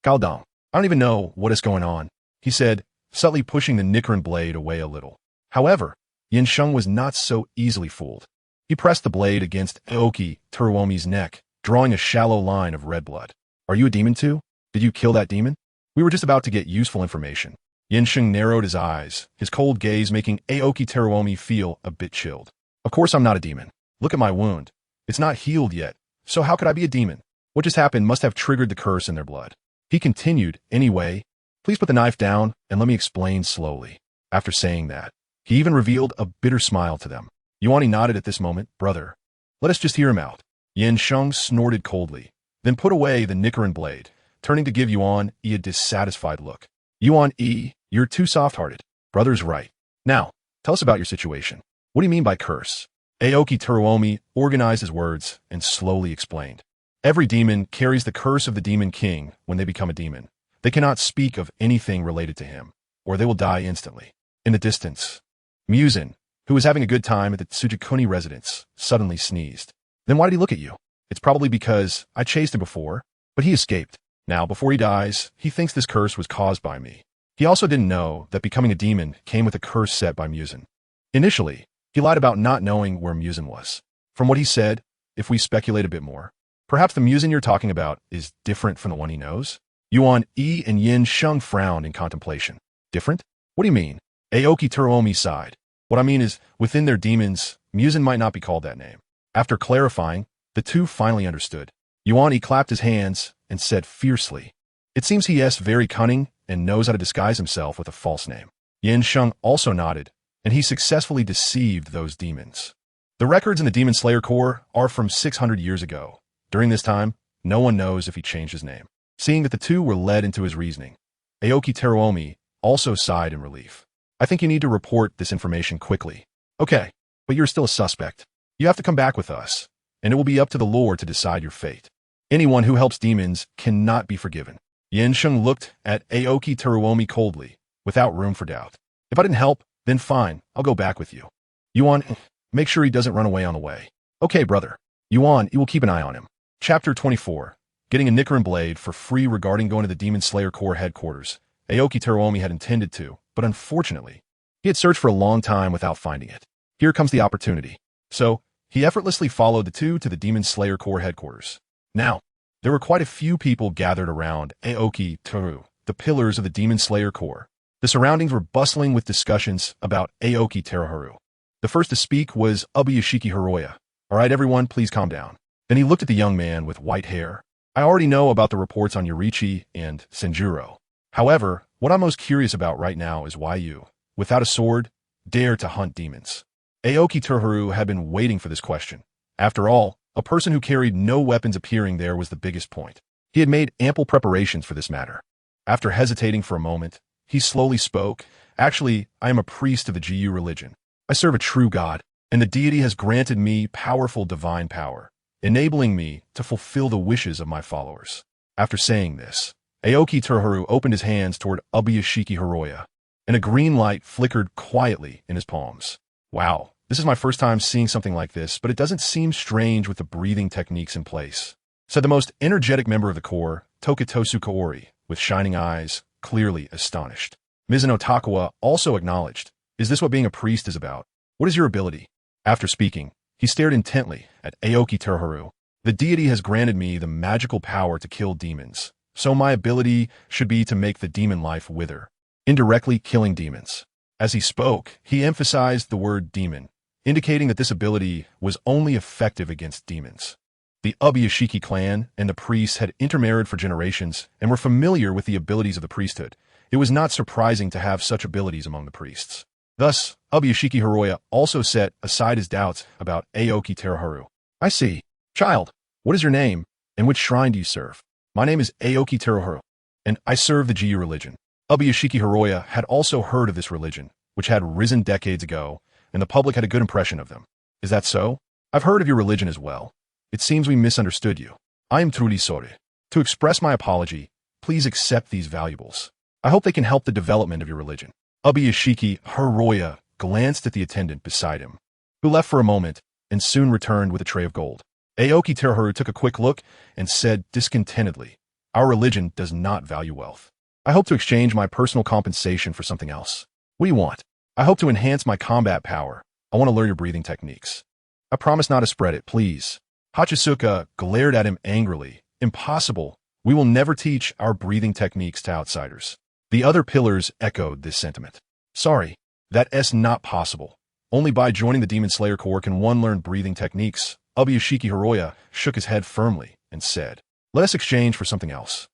Gaodong, I don't even know what is going on," he said, subtly pushing the Nichiren blade away a little. However, Yin Sheng was not so easily fooled. He pressed the blade against Aoki Teruomi's neck, drawing a shallow line of red blood. "Are you a demon too? Did you kill that demon?" "We were just about to get useful information." Yin Sheng narrowed his eyes, his cold gaze making Aoki Teruomi feel a bit chilled. "Of course I'm not a demon. Look at my wound. It's not healed yet, so how could I be a demon? What just happened must have triggered the curse in their blood." He continued, "Anyway, please put the knife down and let me explain slowly." After saying that, he even revealed a bitter smile to them. Yuani nodded at this moment. Brother, let us just hear him out. Yin Sheng snorted coldly, then put away the Nicaran blade, turning to give Yuan Yi a dissatisfied look. Yuan Yi, you're too soft-hearted. Brother's right. Now, tell us about your situation. What do you mean by curse? Aoki Teruomi organized his words and slowly explained. Every demon carries the curse of the demon king when they become a demon. They cannot speak of anything related to him, or they will die instantly. In the distance, Muzan, who was having a good time at the Tsukihiro residence, suddenly sneezed. Then why did he look at you? It's probably because I chased him before, but he escaped. Now, before he dies, he thinks this curse was caused by me. He also didn't know that becoming a demon came with a curse set by Muzan. Initially, he lied about not knowing where Muzan was. From what he said, if we speculate a bit more, perhaps the Muzan you're talking about is different from the one he knows? Yuan Yi and Yin Sheng frowned in contemplation. Different? What do you mean? Aoki Teruomi sighed. What I mean is, within their demons, Muzan might not be called that name. After clarifying, the two finally understood. Yuan Yi clapped his hands and said fiercely, "It seems he is very cunning and knows how to disguise himself with a false name." Yin Sheng also nodded, and he successfully deceived those demons. The records in the Demon Slayer Corps are from 600 years ago. During this time, no one knows if he changed his name. Seeing that the two were led into his reasoning, Aoki Teruomi also sighed in relief. I think you need to report this information quickly. Okay, but you're still a suspect. You have to come back with us, and it will be up to the Lord to decide your fate. Anyone who helps demons cannot be forgiven. Yin Sheng looked at Aoki Teruomi coldly, without room for doubt. If I didn't help, then fine, I'll go back with you. Yuan, make sure he doesn't run away on the way. Okay, brother. Yuan, you will keep an eye on him. Chapter 24. Getting a Nicaran blade for free regarding going to the Demon Slayer Corps headquarters. Aoki Teruomi had intended to, but unfortunately, he had searched for a long time without finding it. Here comes the opportunity. So, he effortlessly followed the two to the Demon Slayer Corps headquarters. Now, there were quite a few people gathered around Aoki Teru, the pillars of the Demon Slayer Corps. The surroundings were bustling with discussions about Aoki Teruharu. The first to speak was Ubuyashiki Hiroya. All right, everyone, please calm down. Then he looked at the young man with white hair. I already know about the reports on Yorichi and Senjuro. However, what I'm most curious about right now is why you, without a sword, dare to hunt demons. Aoki Teruharu had been waiting for this question. After all, a person who carried no weapons appearing there was the biggest point. He had made ample preparations for this matter. After hesitating for a moment, he slowly spoke. Actually, I am a priest of the GU religion. I serve a true God, and the deity has granted me powerful divine power, enabling me to fulfill the wishes of my followers. After saying this, Aoki Teruharu opened his hands toward Ubuyashiki Hiroya, and a green light flickered quietly in his palms. Wow, this is my first time seeing something like this, but it doesn't seem strange with the breathing techniques in place, said the most energetic member of the Corps, Tokitosu Kaori, with shining eyes, clearly astonished. Mizuno Takawa also acknowledged, is this what being a priest is about? What is your ability? After speaking, he stared intently at Aoki Teruharu. The deity has granted me the magical power to kill demons, so my ability should be to make the demon life wither, indirectly killing demons. As he spoke, he emphasized the word demon, indicating that this ability was only effective against demons. The Ubuyashiki clan and the priests had intermarried for generations and were familiar with the abilities of the priesthood. It was not surprising to have such abilities among the priests. Thus, Ubuyashiki Hiroya also set aside his doubts about Aoki Teruharu. I see. Child, what is your name, and which shrine do you serve? My name is Aoki Teruharu, and I serve the GU religion. Ubuyashiki Hiroya had also heard of this religion, which had risen decades ago, and the public had a good impression of them. Is that so? I've heard of your religion as well. It seems we misunderstood you. I am truly sorry. To express my apology, please accept these valuables. I hope they can help the development of your religion. Ubuyashiki Hiroya glanced at the attendant beside him, who left for a moment and soon returned with a tray of gold. Aoki Teruharu took a quick look and said discontentedly, our religion does not value wealth. I hope to exchange my personal compensation for something else. What do you want? I hope to enhance my combat power. I want to learn your breathing techniques. I promise not to spread it, please. Hachisuka glared at him angrily. Impossible. We will never teach our breathing techniques to outsiders. The other pillars echoed this sentiment. Sorry, that's not possible. Only by joining the Demon Slayer Corps can one learn breathing techniques. Ubuyashiki Hiroya shook his head firmly and said, let us exchange for something else.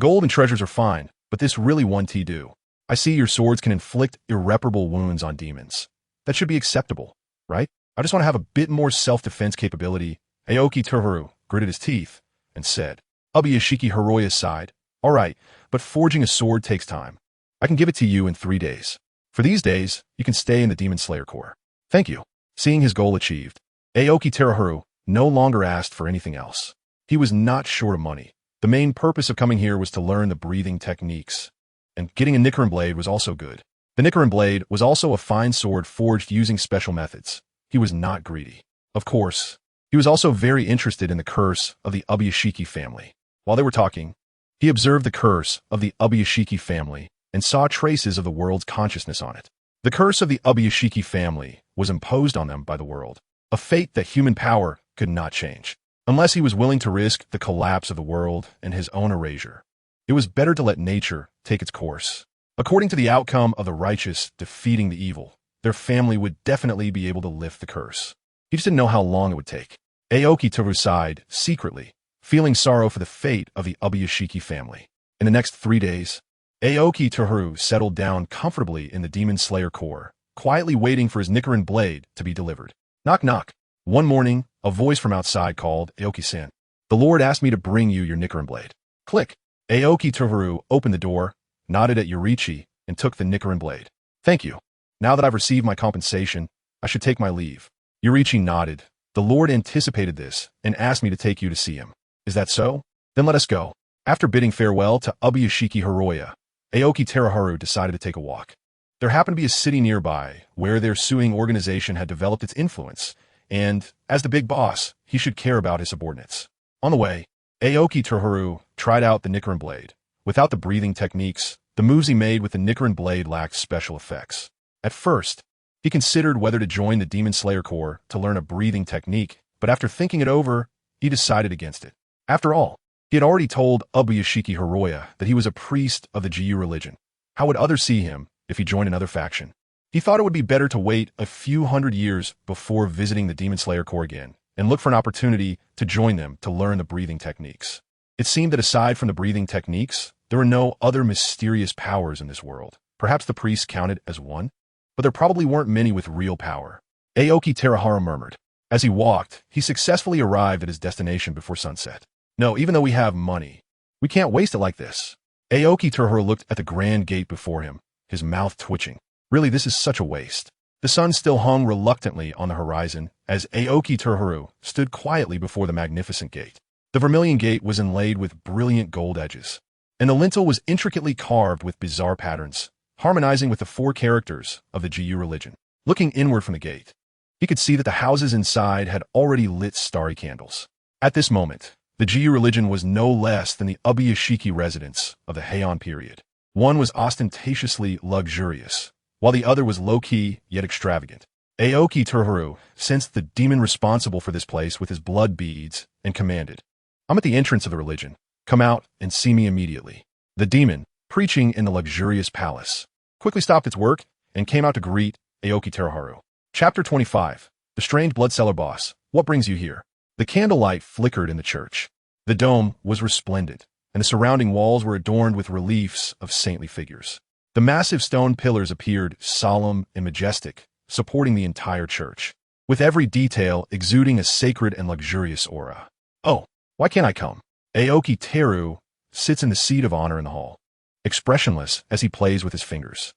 Gold and treasures are fine, but this really won't do. I see your swords can inflict irreparable wounds on demons. That should be acceptable, right? I just want to have a bit more self-defense capability. Aoki Tohuru gritted his teeth and said. Ubuyashiki Hiroya sighed. All right, but forging a sword takes time. I can give it to you in 3 days. For these days, you can stay in the Demon Slayer Corps. Thank you. Seeing his goal achieved, Aoki Tohuru no longer asked for anything else. He was not short of money. The main purpose of coming here was to learn the breathing techniques. And getting a Nichiren blade was also good. The Nichiren blade was also a fine sword forged using special methods. He was not greedy. Of course, he was also very interested in the curse of the Ubuyashiki family. While they were talking, he observed the curse of the Ubuyashiki family and saw traces of the world's consciousness on it. The curse of the Ubuyashiki family was imposed on them by the world, a fate that human power could not change, unless he was willing to risk the collapse of the world and his own erasure. It was better to let nature take its course. According to the outcome of the righteous defeating the evil, their family would definitely be able to lift the curse. He just didn't know how long it would take. Aoki Tohuru sighed secretly, feeling sorrow for the fate of the Ubuyashiki family. In the next 3 days, Aoki Tohuru settled down comfortably in the Demon Slayer Corps, quietly waiting for his Nichiren blade to be delivered. Knock knock. One morning, a voice from outside called, Aoki-san. The Lord asked me to bring you your Nichiren blade. Click. Aoki Tohuru opened the door, nodded at Yurichi, and took the Nichiren blade. Thank you. Now that I've received my compensation, I should take my leave. Yurichi nodded. The Lord anticipated this and asked me to take you to see him. Is that so? Then let us go. After bidding farewell to Ubuyashiki Hiroya, Aoki Tohuru decided to take a walk. There happened to be a city nearby where their suing organization had developed its influence, and, as the big boss, he should care about his subordinates. On the way, Aoki Tohuru tried out the Nichiren blade. Without the breathing techniques, the moves he made with the Nichiren blade lacked special effects. At first, he considered whether to join the Demon Slayer Corps to learn a breathing technique, but after thinking it over, he decided against it. After all, he had already told Ubuyashiki Hiroya that he was a priest of the Jiyu religion. How would others see him if he joined another faction? He thought it would be better to wait a few hundred years before visiting the Demon Slayer Corps again and look for an opportunity to join them to learn the breathing techniques. It seemed that aside from the breathing techniques, there were no other mysterious powers in this world. Perhaps the priests counted as one, but there probably weren't many with real power. Aoki Tohuru murmured. As he walked, he successfully arrived at his destination before sunset. No, even though we have money, we can't waste it like this. Aoki Tohuru looked at the grand gate before him, his mouth twitching. Really, this is such a waste. The sun still hung reluctantly on the horizon as Aoki Tohuru stood quietly before the magnificent gate. The vermilion gate was inlaid with brilliant gold edges, and the lintel was intricately carved with bizarre patterns, harmonizing with the 4 characters of the Jiyu religion. Looking inward from the gate, he could see that the houses inside had already lit starry candles. At this moment, the Jiyu religion was no less than the Ubuyashiki residence of the Heian period. One was ostentatiously luxurious, while the other was low-key yet extravagant. Aoki Tohuru sensed the demon responsible for this place with his blood beads and commanded, I'm at the entrance of the religion. Come out and see me immediately. The demon, preaching in the luxurious palace, quickly stopped its work and came out to greet Aoki Tohuru. Chapter 25. The Strange Bloodseller Boss. What brings you here? The candlelight flickered in the church. The dome was resplendent, and the surrounding walls were adorned with reliefs of saintly figures. The massive stone pillars appeared solemn and majestic, supporting the entire church, with every detail exuding a sacred and luxurious aura. Oh, why can't I come? Aoki Tohuru sits in the seat of honor in the hall, expressionless as he plays with his fingers.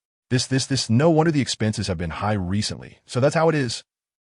No wonder the expenses have been high recently, so that's how it is.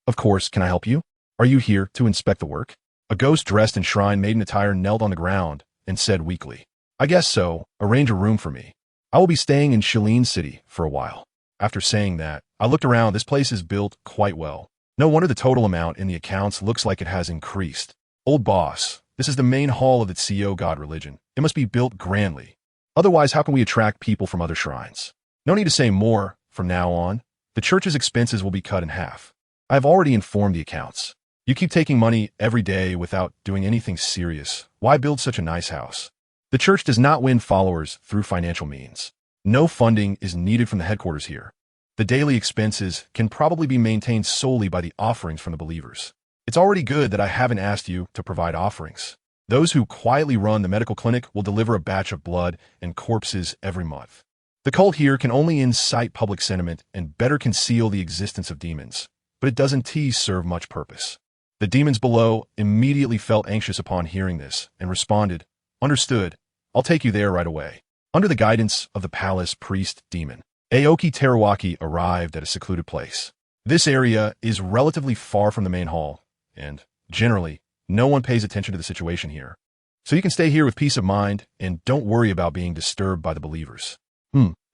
Of course, can I help you? Are you here to inspect the work? A ghost dressed in shrine maiden attire knelt on the ground and said weakly, I guess so, arrange a room for me. I will be staying in Shilin City for a while. After saying that, I looked around. This place is built quite well. No wonder the total amount in the accounts looks like it has increased. Old boss, this is the main hall of the Tsuyo god religion. It must be built grandly. Otherwise, how can we attract people from other shrines? No need to say more. From now on, the church's expenses will be cut in half. I have already informed the accounts. You keep taking money every day without doing anything serious. Why build such a nice house? The church does not win followers through financial means. No funding is needed from the headquarters here. The daily expenses can probably be maintained solely by the offerings from the believers. It's already good that I haven't asked you to provide offerings. Those who quietly run the medical clinic will deliver a batch of blood and corpses every month. The cult here can only incite public sentiment and better conceal the existence of demons. but it doesn't serve much purpose. The demons below immediately felt anxious upon hearing this and responded, "Understood. I'll take you there right away." Under the guidance of the palace priest demon, Aoki Teruaki arrived at a secluded place. This area is relatively far from the main hall, and, generally, no one pays attention to the situation here. So you can stay here with peace of mind and don't worry about being disturbed by the believers.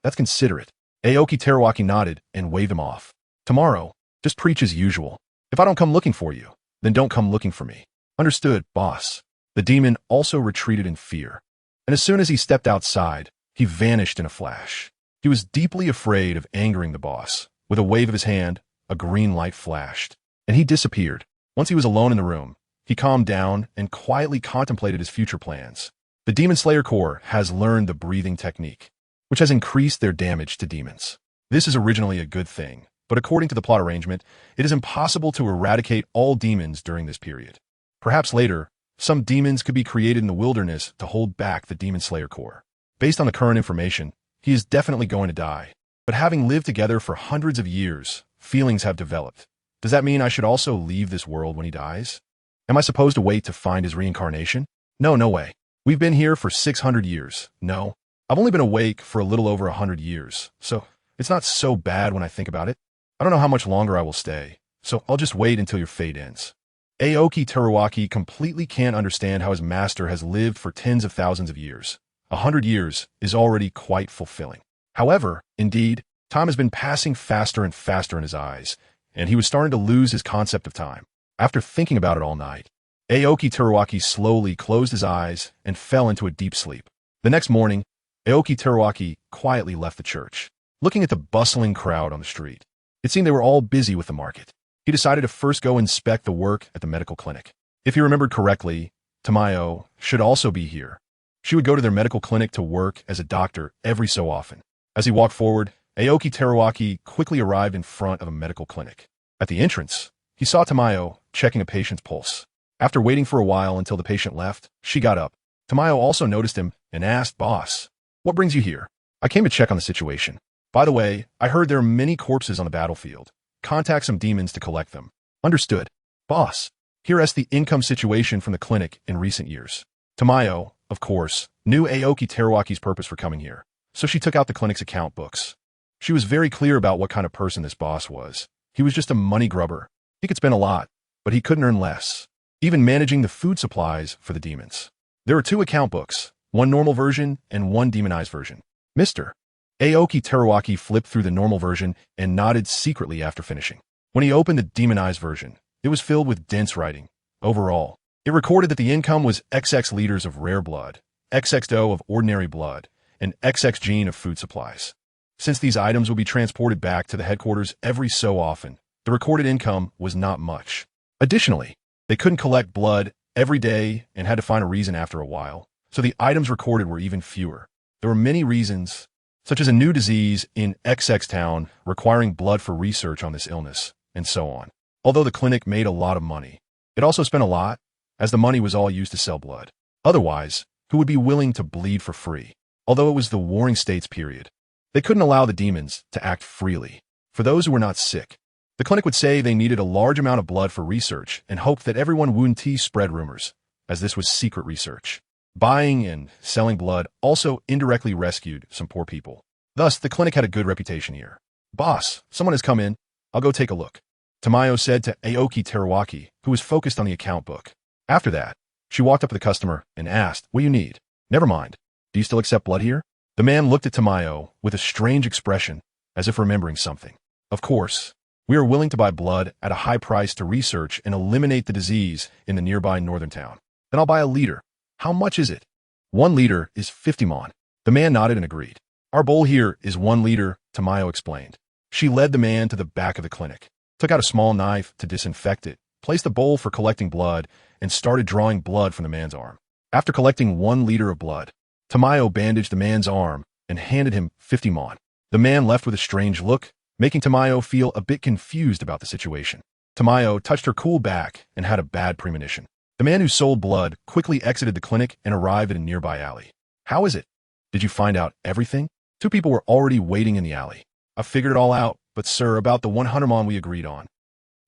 That's considerate. Aoki Teruaki nodded and waved him off. Tomorrow, just preach as usual. If I don't come looking for you, then don't come looking for me. Understood, boss. The demon also retreated in fear, and as soon as he stepped outside, he vanished in a flash. He was deeply afraid of angering the boss. With a wave of his hand, a green light flashed, and he disappeared. Once he was alone in the room, he calmed down and quietly contemplated his future plans. The Demon Slayer Corps has learned the breathing technique, which has increased their damage to demons. This is originally a good thing, but according to the plot arrangement, it is impossible to eradicate all demons during this period. Perhaps later, some demons could be created in the wilderness to hold back the Demon Slayer Corps. Based on the current information, he is definitely going to die. But having lived together for hundreds of years, feelings have developed. Does that mean I should also leave this world when he dies? Am I supposed to wait to find his reincarnation? No way. We've been here for 600 years. No, I've only been awake for a little over 100 years, so it's not so bad when I think about it. I don't know how much longer I will stay, so I'll just wait until your fate ends. Aoki Teruaki completely can't understand how his master has lived for tens of thousands of years. 100 years is already quite fulfilling. However, indeed, time has been passing faster and faster in his eyes, and he was starting to lose his concept of time. After thinking about it all night, Aoki Teruaki slowly closed his eyes and fell into a deep sleep. The next morning, Aoki Teruaki quietly left the church, looking at the bustling crowd on the street. It seemed they were all busy with the market. He decided to first go inspect the work at the medical clinic. If he remembered correctly, Tamayo should also be here. She would go to their medical clinic to work as a doctor every so often. As he walked forward, Aoki Teruaki quickly arrived in front of a medical clinic. At the entrance, he saw Tamayo checking a patient's pulse. After waiting for a while until the patient left, she got up. Tamayo also noticed him and asked, "Boss, what brings you here?" "I came to check on the situation. By the way, I heard there are many corpses on the battlefield. Contact some demons to collect them." "Understood. Boss, here's the income situation from the clinic in recent years." Tamayo, of course, knew Aoki Teruaki's purpose for coming here, so she took out the clinic's account books. She was very clear about what kind of person this boss was. He was just a money grubber. He could spend a lot, but he couldn't earn less, even managing the food supplies for the demons. There were 2 account books, one normal version and one demonized version. "Mr." Aoki Teruaki flipped through the normal version and nodded secretly after finishing. When he opened the demonized version, it was filled with dense writing. Overall, it recorded that the income was XX liters of rare blood, XX dough of ordinary blood, and XX gene of food supplies. Since these items would be transported back to the headquarters every so often, the recorded income was not much. Additionally, they couldn't collect blood every day and had to find a reason after a while, so the items recorded were even fewer. There were many reasons, such as a new disease in XX town requiring blood for research on this illness, and so on. Although the clinic made a lot of money, it also spent a lot, as the money was all used to sell blood. Otherwise, who would be willing to bleed for free? Although it was the Warring States period, they couldn't allow the demons to act freely. For those who were not sick, the clinic would say they needed a large amount of blood for research and hoped that everyone wouldn't spread rumors, as this was secret research. Buying and selling blood also indirectly rescued some poor people. Thus, the clinic had a good reputation here. "Boss, someone has come in. I'll go take a look," Tamayo said to Aoki Teruaki, who was focused on the account book. After that, she walked up to the customer and asked, "What do you need?" "Never mind. Do you still accept blood here?" The man looked at Tamayo with a strange expression, as if remembering something. "Of course. We are willing to buy blood at a high price to research and eliminate the disease in the nearby northern town. Then I'll buy a liter. How much is it?" "1 liter is 50 mon." The man nodded and agreed. "Our bowl here is 1 liter, Tamayo explained. She led the man to the back of the clinic, took out a small knife to disinfect it, placed the bowl for collecting blood, and started drawing blood from the man's arm. After collecting 1 liter of blood, Tamayo bandaged the man's arm and handed him 50 mon. The man left with a strange look, making Tamayo feel a bit confused about the situation. Tamayo touched her cool back and had a bad premonition. The man who sold blood quickly exited the clinic and arrived at a nearby alley. "How is it? Did you find out everything?" 2 people were already waiting in the alley. "I figured it all out, but sir, about the 100 mon we agreed on."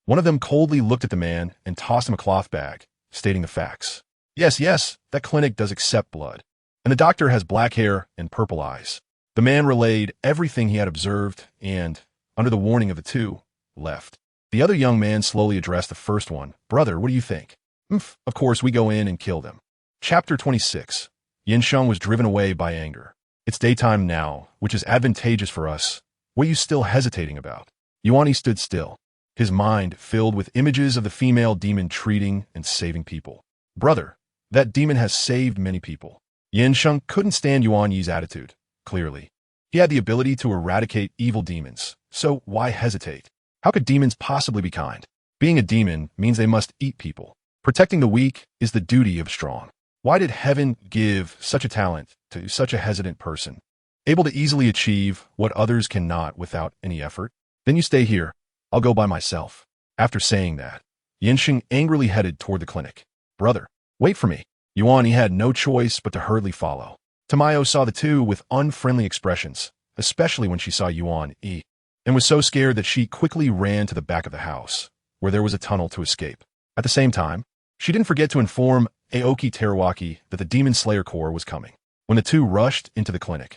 One of them coldly looked at the man and tossed him a cloth bag, stating the facts. Yes, yes, that clinic does accept blood. And the doctor has black hair and purple eyes. The man relayed everything he had observed and, under the warning of the two, left. The other young man slowly addressed the first one. Brother, what do you think? Of course, we go in and kill them. Chapter 26. Yinsheng was driven away by anger. It's daytime now, which is advantageous for us. What are you still hesitating about? Yuani stood still, his mind filled with images of the female demon treating and saving people. Brother, that demon has saved many people. Yinsheng couldn't stand Yuani's attitude, clearly. He had the ability to eradicate evil demons, so why hesitate? How could demons possibly be kind? Being a demon means they must eat people. Protecting the weak is the duty of strong. Why did heaven give such a talent to such a hesitant person, able to easily achieve what others cannot without any effort? Then you stay here. I'll go by myself. After saying that, Yinsheng angrily headed toward the clinic. Brother, wait for me. Yuani had no choice but to hurriedly follow. Tamayo saw the two with unfriendly expressions, especially when she saw Yuan-e, and was so scared that she quickly ran to the back of the house, where there was a tunnel to escape. At the same time, she didn't forget to inform Aoki Teruaki that the Demon Slayer Corps was coming. When the two rushed into the clinic,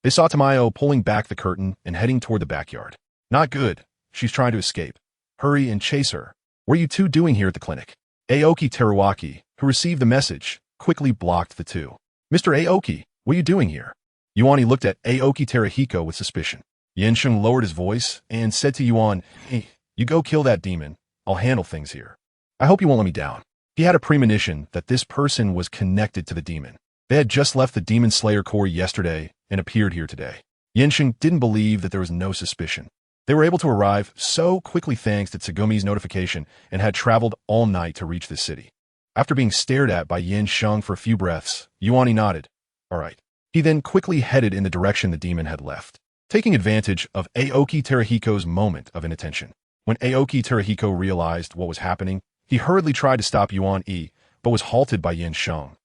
they saw Tamayo pulling back the curtain and heading toward the backyard. Not good. She's trying to escape. Hurry and chase her. What are you two doing here at the clinic? Aoki Teruaki, who received the message, quickly blocked the two. Mr. Aoki, what are you doing here? Yuani looked at Aoki Teruhiko with suspicion. Yinsheng lowered his voice and said to Yuan, Hey, you go kill that demon. I'll handle things here. I hope you won't let me down. He had a premonition that this person was connected to the demon. They had just left the Demon Slayer Corps yesterday and appeared here today. Yinsheng didn't believe that there was no suspicion. They were able to arrive so quickly thanks to Tsugumi's notification and had traveled all night to reach the city. After being stared at by Yinsheng for a few breaths, Yuani nodded. All right. He then quickly headed in the direction the demon had left, taking advantage of Aoki Teruhiko's moment of inattention. When Aoki Teruhiko realized what was happening, he hurriedly tried to stop Yuan-e, but was halted by Yinsheng,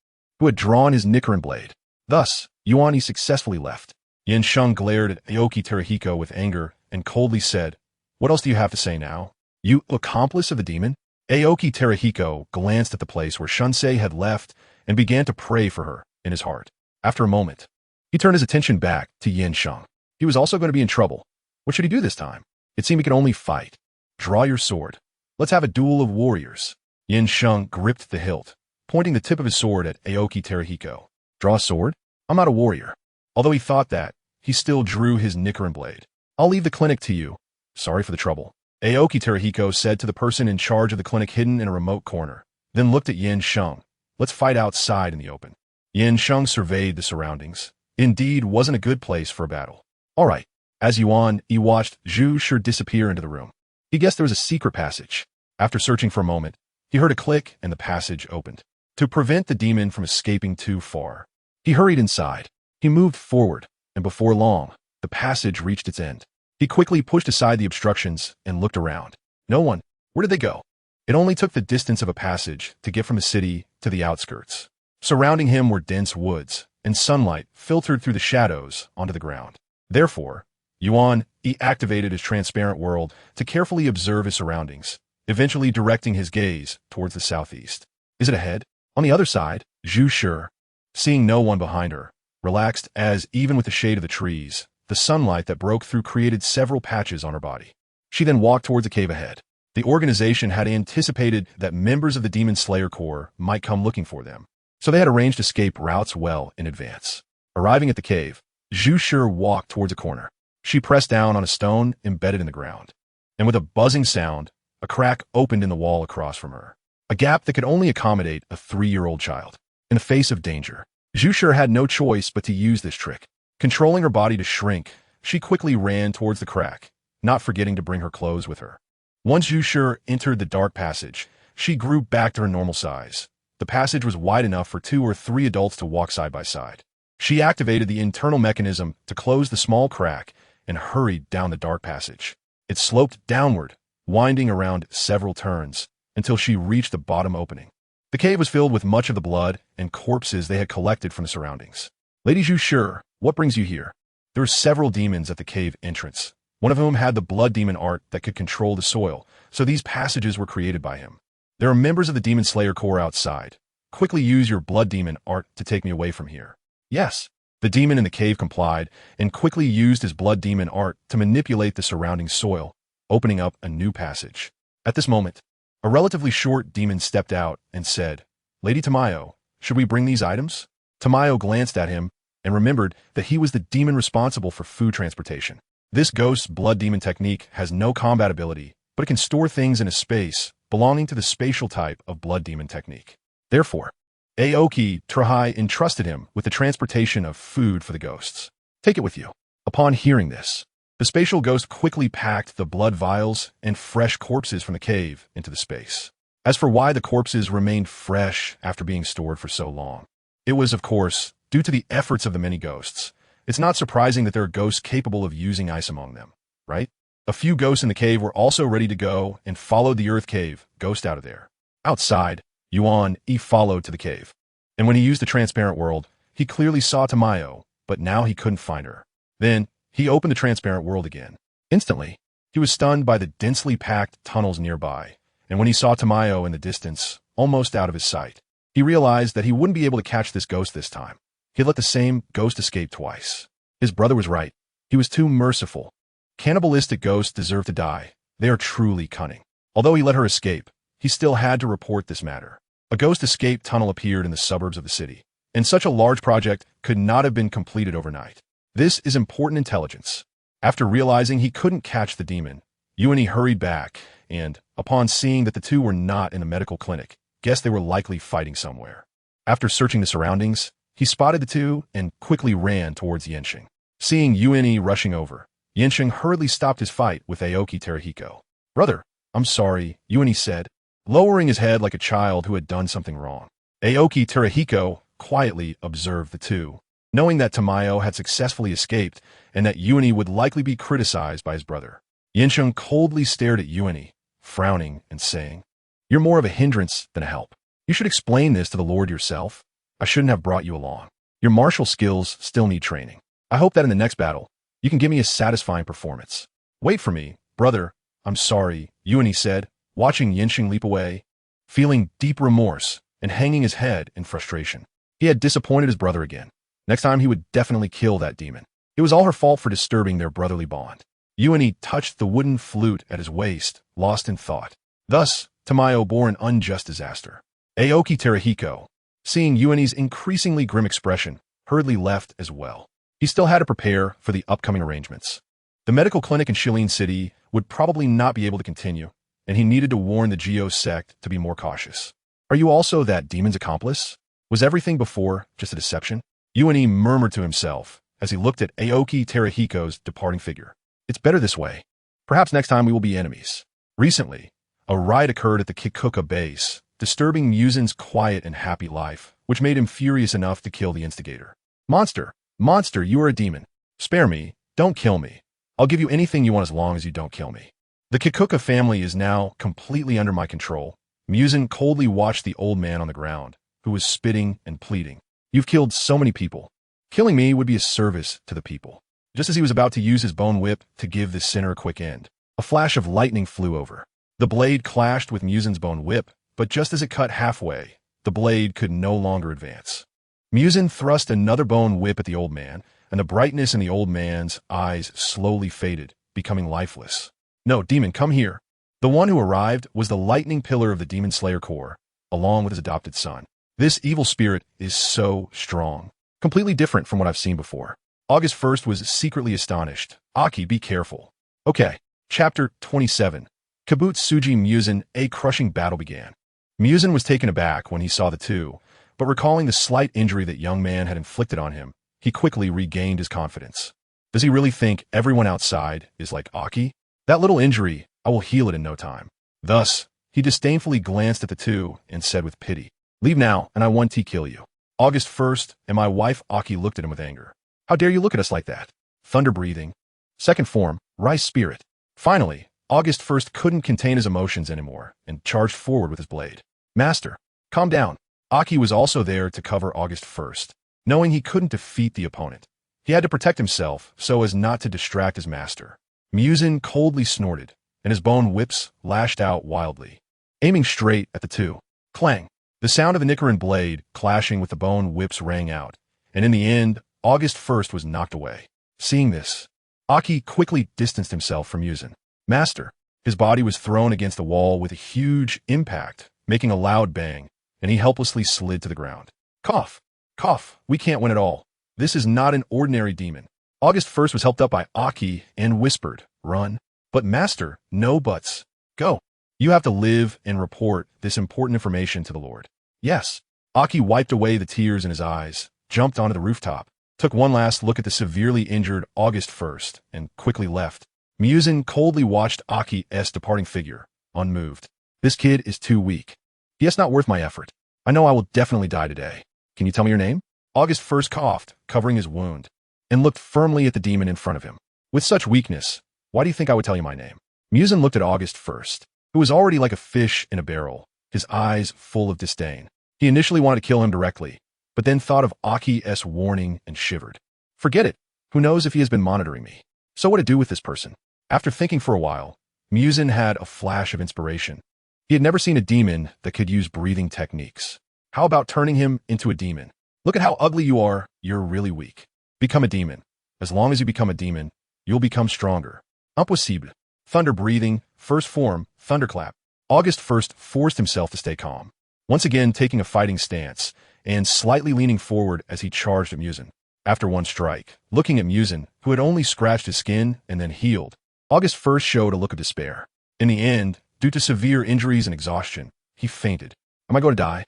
who had drawn his Nichiren blade. Thus, Yuani successfully left. Yinsheng glared at Aoki Teruhiko with anger and coldly said, What else do you have to say now? You accomplice of the demon? Aoki Teruhiko glanced at the place where Shunsei had left and began to pray for her in his heart. After a moment, he turned his attention back to Yinsheng. He was also going to be in trouble. What should he do this time? It seemed he could only fight. Draw your sword. Let's have a duel of warriors. Yinsheng gripped the hilt, pointing the tip of his sword at Aoki Teruhiko. Draw a sword? I'm not a warrior. Although he thought that, he still drew his Nichiren blade. I'll leave the clinic to you. Sorry for the trouble. Aoki Teruhiko said to the person in charge of the clinic hidden in a remote corner, then looked at Yinsheng. Let's fight outside in the open. Yinsheng surveyed the surroundings. Indeed, wasn't a good place for a battle. All right. As Yuan-e watched Zhu Shi disappear into the room, he guessed there was a secret passage. After searching for a moment, he heard a click and the passage opened. To prevent the demon from escaping too far, he hurried inside. He moved forward, and before long, the passage reached its end. He quickly pushed aside the obstructions and looked around. No one. Where did they go? It only took the distance of a passage to get from the city to the outskirts. Surrounding him were dense woods, and sunlight filtered through the shadows onto the ground. Therefore, Yuan-e activated his transparent world to carefully observe his surroundings, eventually directing his gaze towards the southeast. Is it ahead? On the other side, Zhu Shi, seeing no one behind her, relaxed as, even with the shade of the trees, the sunlight that broke through created several patches on her body. She then walked towards a cave ahead. The organization had anticipated that members of the Demon Slayer Corps might come looking for them, so they had arranged escape routes well in advance. Arriving at the cave, Zhu Shi walked towards a corner. She pressed down on a stone embedded in the ground, and with a buzzing sound, a crack opened in the wall across from her. A gap that could only accommodate a 3-year-old child. In the face of danger, Zhu Shi had no choice but to use this trick. Controlling her body to shrink, she quickly ran towards the crack, not forgetting to bring her clothes with her. Once Zhu Shi entered the dark passage, she grew back to her normal size. The passage was wide enough for 2 or 3 adults to walk side by side. She activated the internal mechanism to close the small crack and hurried down the dark passage. It sloped downward, winding around several turns, until she reached the bottom opening. The cave was filled with much of the blood and corpses they had collected from the surroundings. Lady Zhu Shi, what brings you here? There are several demons at the cave entrance. one of whom had the blood demon art that could control the soil, so these passages were created by him. There are members of the Demon Slayer Corps outside. Quickly use your blood demon art to take me away from here. Yes. The demon in the cave complied and quickly used his blood demon art to manipulate the surrounding soil, opening up a new passage. At this moment, a relatively short demon stepped out and said, "Lady Tamayo, should we bring these items?" Tamayo glanced at him and remembered that he was the demon responsible for food transportation. This ghost's blood demon technique has no combat ability, but it can store things in a space belonging to the spatial type of blood demon technique. Therefore, Aoki Trahai entrusted him with the transportation of food for the ghosts. Take it with you. Upon hearing this, the spatial ghost quickly packed the blood vials and fresh corpses from the cave into the space. As for why the corpses remained fresh after being stored for so long, it was, of course, due to the efforts of the many ghosts. It's not surprising that there are ghosts capable of using ice among them, right? A few ghosts in the cave were also ready to go and followed the earth cave ghost out of there. Outside, Yuan followed to the cave. And when he used the transparent world, he clearly saw Tamayo, but now he couldn't find her. Then, he opened the transparent world again. Instantly, he was stunned by the densely packed tunnels nearby, and when he saw Tamayo in the distance, almost out of his sight, he realized that he wouldn't be able to catch this ghost this time. He let the same ghost escape twice. His brother was right. He was too merciful. Cannibalistic ghosts deserve to die. They are truly cunning. Although he let her escape, he still had to report this matter. A ghost escape tunnel appeared in the suburbs of the city, and such a large project could not have been completed overnight. This is important intelligence. After realizing he couldn't catch the demon, Yuani hurried back and, upon seeing that the two were not in a medical clinic, guessed they were likely fighting somewhere. After searching the surroundings, he spotted the two and quickly ran towards Yenshing. Seeing Yuani rushing over, Yenshing hurriedly stopped his fight with Aoki Terahiko. "Brother, I'm sorry," Yuani said, lowering his head like a child who had done something wrong. Aoki Terahiko quietly observed the two, knowing that Tamayo had successfully escaped and that Yuani would likely be criticized by his brother. Yensheng coldly stared at Yuani, frowning and saying, "You're more of a hindrance than a help. You should explain this to the Lord yourself. I shouldn't have brought you along. Your martial skills still need training. I hope that in the next battle, you can give me a satisfying performance." "Wait for me, brother. I'm sorry," Yuani said, watching Yensheng leap away, feeling deep remorse and hanging his head in frustration. He had disappointed his brother again. Next time he would definitely kill that demon. It was all her fault for disturbing their brotherly bond. Yuani touched the wooden flute at his waist, lost in thought. Thus, Tamayo bore an unjust disaster. Aoki Terahiko, seeing Yuani's increasingly grim expression, hurriedly left as well. He still had to prepare for the upcoming arrangements. The medical clinic in Shilin City would probably not be able to continue, and he needed to warn the Geo sect to be more cautious. "Are you also that demon's accomplice? Was everything before just a deception?" Yuani murmured to himself as he looked at Aoki Terahiko's departing figure. "It's better this way. Perhaps next time we will be enemies." Recently, a riot occurred at the Kikuka base, disturbing Muzan's quiet and happy life, which made him furious enough to kill the instigator. "Monster! Monster, you are a demon. Spare me. Don't kill me. I'll give you anything you want as long as you don't kill me." The Kikuka family is now completely under my control. Muzan coldly watched the old man on the ground, who was spitting and pleading. "You've killed so many people. Killing me would be a service to the people." Just as he was about to use his bone whip to give the sinner a quick end, a flash of lightning flew over. The blade clashed with Muzan's bone whip, but just as it cut halfway, the blade could no longer advance. Muzan thrust another bone whip at the old man, and the brightness in the old man's eyes slowly faded, becoming lifeless. "No, demon, come here." The one who arrived was the lightning pillar of the Demon Slayer Corps, along with his adopted son. This evil spirit is so strong, completely different from what I've seen before. August 1st was secretly astonished. "Aoki, be careful." Okay, Chapter 27. Kabutsuji Muzan, a crushing battle began. Muzan was taken aback when he saw the two, but recalling the slight injury that young man had inflicted on him, he quickly regained his confidence. Does he really think everyone outside is like Aoki? That little injury, I will heal it in no time. Thus, he disdainfully glanced at the two and said with pity, "Leave now, and I want to kill you." August 1st, and my wife Aoki looked at him with anger. "How dare you look at us like that?" Thunder breathing. Second form, rice spirit. Finally, August 1st couldn't contain his emotions anymore and charged forward with his blade. "Master, calm down." Aoki was also there to cover August 1st. Knowing he couldn't defeat the opponent, he had to protect himself so as not to distract his master. Muzan coldly snorted, and his bone whips lashed out wildly, aiming straight at the two. Clang! The sound of the Nichiren blade clashing with the bone whips rang out, and in the end, August 1st was knocked away. Seeing this, Aoki quickly distanced himself from Muzan. Master! His body was thrown against the wall with a huge impact, making a loud bang, and he helplessly slid to the ground. Cough! Cough! We can't win at all. This is not an ordinary demon. August 1st was helped up by Aoki and whispered, Run. But Master, no buts. Go. You have to live and report this important information to the Lord. Yes. Aoki wiped away the tears in his eyes, jumped onto the rooftop, took one last look at the severely injured August 1st, and quickly left. Muzan coldly watched Aoki's departing figure, unmoved. This kid is too weak. He is not worth my effort. I know I will definitely die today. Can you tell me your name? August 1st coughed, covering his wound, and looked firmly at the demon in front of him. With such weakness, why do you think I would tell you my name? Muzan looked at August 1st, who was already like a fish in a barrel, his eyes full of disdain. He initially wanted to kill him directly, but then thought of Aoki's warning and shivered. Forget it. Who knows if he has been monitoring me? So what to do with this person? After thinking for a while, Muzan had a flash of inspiration. He had never seen a demon that could use breathing techniques. How about turning him into a demon? Look at how ugly you are. You're really weak. Become a demon. As long as you become a demon, you'll become stronger. Impossible. Thunder breathing, first form, thunderclap. August 1st forced himself to stay calm, once again taking a fighting stance and slightly leaning forward as he charged at Muzan. After one strike, looking at Muzan, who had only scratched his skin and then healed, August 1st showed a look of despair. In the end, due to severe injuries and exhaustion, he fainted. Am I going to die?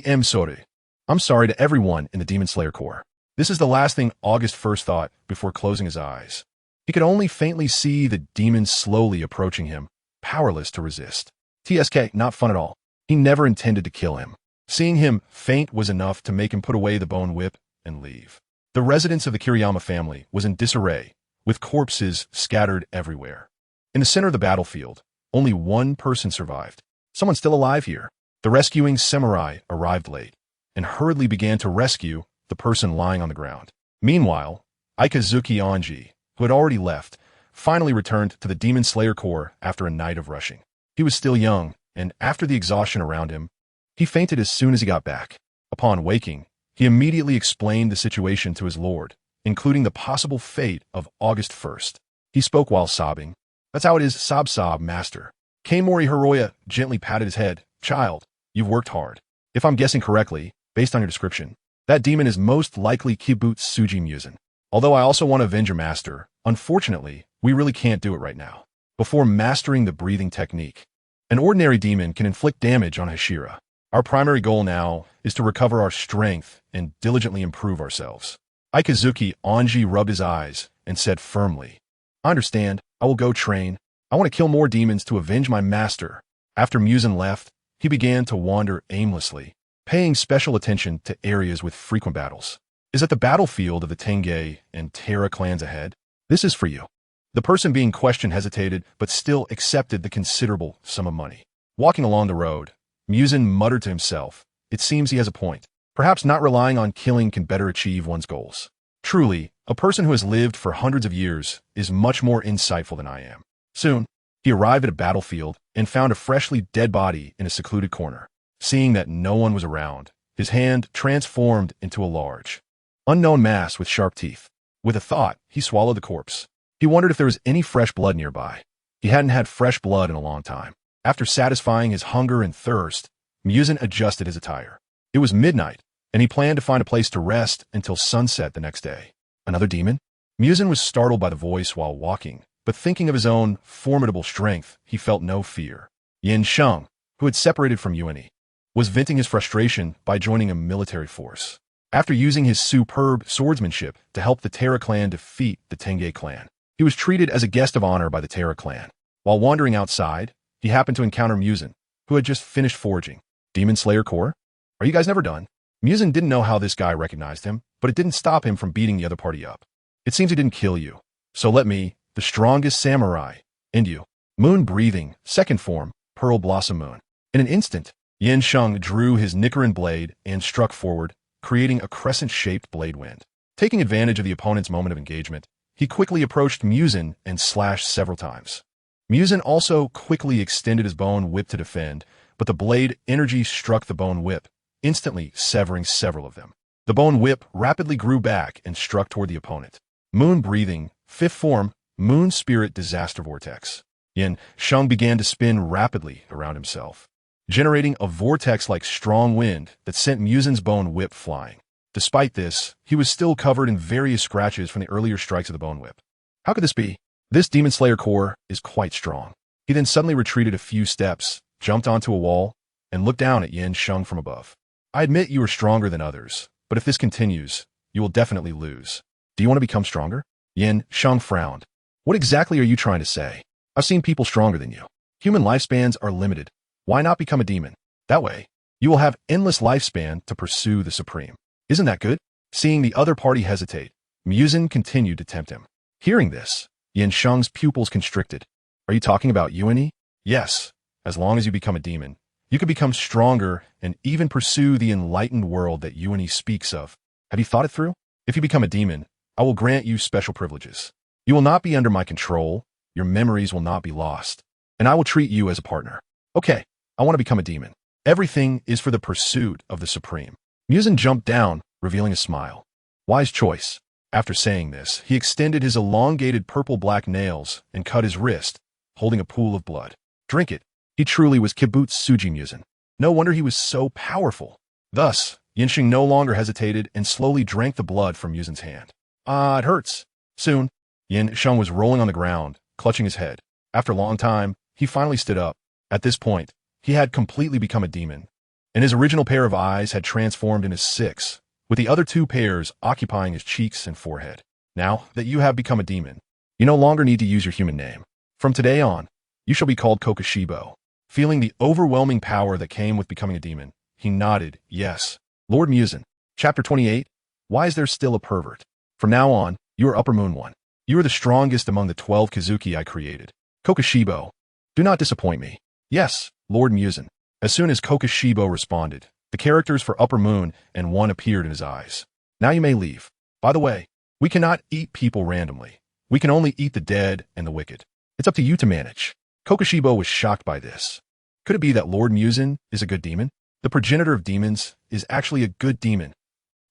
I'm sorry. I'm sorry to everyone in the Demon Slayer Corps. This is the last thing August 1st thought before closing his eyes. He could only faintly see the demon slowly approaching him, powerless to resist. TSK, not fun at all. He never intended to kill him. Seeing him faint was enough to make him put away the bone whip and leave. The residence of the Kiriyama family was in disarray, with corpses scattered everywhere. In the center of the battlefield, only one person survived. Someone still alive here. The rescuing samurai arrived late, and hurriedly began to rescue the person lying on the ground. Meanwhile, Ikazuki Anji, who had already left, finally returned to the Demon Slayer Corps after a night of rushing. He was still young, and after the exhaustion around him, he fainted as soon as he got back. Upon waking, he immediately explained the situation to his lord, including the possible fate of August 1st. He spoke while sobbing. That's how it is, sob, master. Keimori Hiroya gently patted his head. Child, you've worked hard. If I'm guessing correctly, based on your description, that demon is most likely Kibutsuji Muzan. Although I also want to avenge your master, unfortunately, we really can't do it right now. Before mastering the breathing technique, an ordinary demon can inflict damage on Hashira. Our primary goal now is to recover our strength and diligently improve ourselves. Ikazuki Anji rubbed his eyes and said firmly, I understand. I will go train. I want to kill more demons to avenge my master. After Muzan left, he began to wander aimlessly, paying special attention to areas with frequent battles. Is it the battlefield of the Tengai and Terra clans ahead? This is for you. The person being questioned hesitated, but still accepted the considerable sum of money. Walking along the road, Muzan muttered to himself, it seems he has a point. Perhaps not relying on killing can better achieve one's goals. Truly, a person who has lived for hundreds of years is much more insightful than I am. Soon, he arrived at a battlefield and found a freshly dead body in a secluded corner. Seeing that no one was around, his hand transformed into a large, unknown mass with sharp teeth. With a thought, he swallowed the corpse. He wondered if there was any fresh blood nearby. He hadn't had fresh blood in a long time. After satisfying his hunger and thirst, Muzan adjusted his attire. It was midnight, and he planned to find a place to rest until sunset the next day. Another demon? Muzan was startled by the voice while walking, but thinking of his own formidable strength, he felt no fear. Yin Sheng, who had separated from Yuani, was venting his frustration by joining a military force. After using his superb swordsmanship to help the Terra clan defeat the Tengai clan, he was treated as a guest of honor by the Terra clan. While wandering outside, he happened to encounter Muzan, who had just finished foraging. Demon Slayer Corps? Are you guys never done? Muzan didn't know how this guy recognized him, but it didn't stop him from beating the other party up. It seems he didn't kill you. So let me, the strongest samurai, end you. Moon breathing, second form, Pearl Blossom Moon. In an instant, Yin Sheng drew his Nichiren blade and struck forward, creating a crescent-shaped blade wind. Taking advantage of the opponent's moment of engagement, he quickly approached Muzan and slashed several times. Muzan also quickly extended his bone whip to defend, but the blade energy struck the bone whip, instantly severing several of them. The bone whip rapidly grew back and struck toward the opponent. Moon breathing, fifth form, moon spirit disaster vortex. Yin Sheng began to spin rapidly around himself, generating a vortex like strong wind that sent Muzan's bone whip flying. Despite this, he was still covered in various scratches from the earlier strikes of the bone whip. How could this be? This Demon Slayer core is quite strong. He then suddenly retreated a few steps, jumped onto a wall, and looked down at Yin Sheng from above. I admit you are stronger than others, but if this continues, you will definitely lose. Do you want to become stronger? Yin Sheng frowned. What exactly are you trying to say? I've seen people stronger than you. Human lifespans are limited. Why not become a demon? That way, you will have endless lifespan to pursue the supreme. Isn't that good? Seeing the other party hesitate, Muzan continued to tempt him. Hearing this, Yin Sheng's pupils constricted. Are you talking about Yuani? Yes. As long as you become a demon, you can become stronger and even pursue the enlightened world that Yuani speaks of. Have you thought it through? If you become a demon, I will grant you special privileges. You will not be under my control, your memories will not be lost, and I will treat you as a partner. Okay, I want to become a demon. Everything is for the pursuit of the supreme. Muzan jumped down, revealing a smile. Wise choice. After saying this, he extended his elongated purple-black nails and cut his wrist, holding a pool of blood. Drink it. He truly was Kibutsuji Muzan. No wonder he was so powerful. Thus, Yinsheng no longer hesitated and slowly drank the blood from Muzan's hand. Ah, it hurts. Soon, Yinsheng was rolling on the ground, clutching his head. After a long time, he finally stood up. At this point, he had completely become a demon, and his original pair of eyes had transformed into 6, with the other 2 pairs occupying his cheeks and forehead. Now that you have become a demon, you no longer need to use your human name. From today on, you shall be called Kokoshibo. Feeling the overwhelming power that came with becoming a demon, he nodded, yes. Lord Muzan. Chapter 28. Why is there still a pervert? From now on, you are Upper Moon One. You are the strongest among the 12 Kazuki I created. Kokoshibo. Do not disappoint me. Yes, Lord Muzan. As soon as Kokoshibo responded, the characters for Upper Moon and One appeared in his eyes. Now you may leave. By the way, we cannot eat people randomly. We can only eat the dead and the wicked. It's up to you to manage. Kokoshibo was shocked by this. Could it be that Lord Muzan is a good demon? The progenitor of demons is actually a good demon.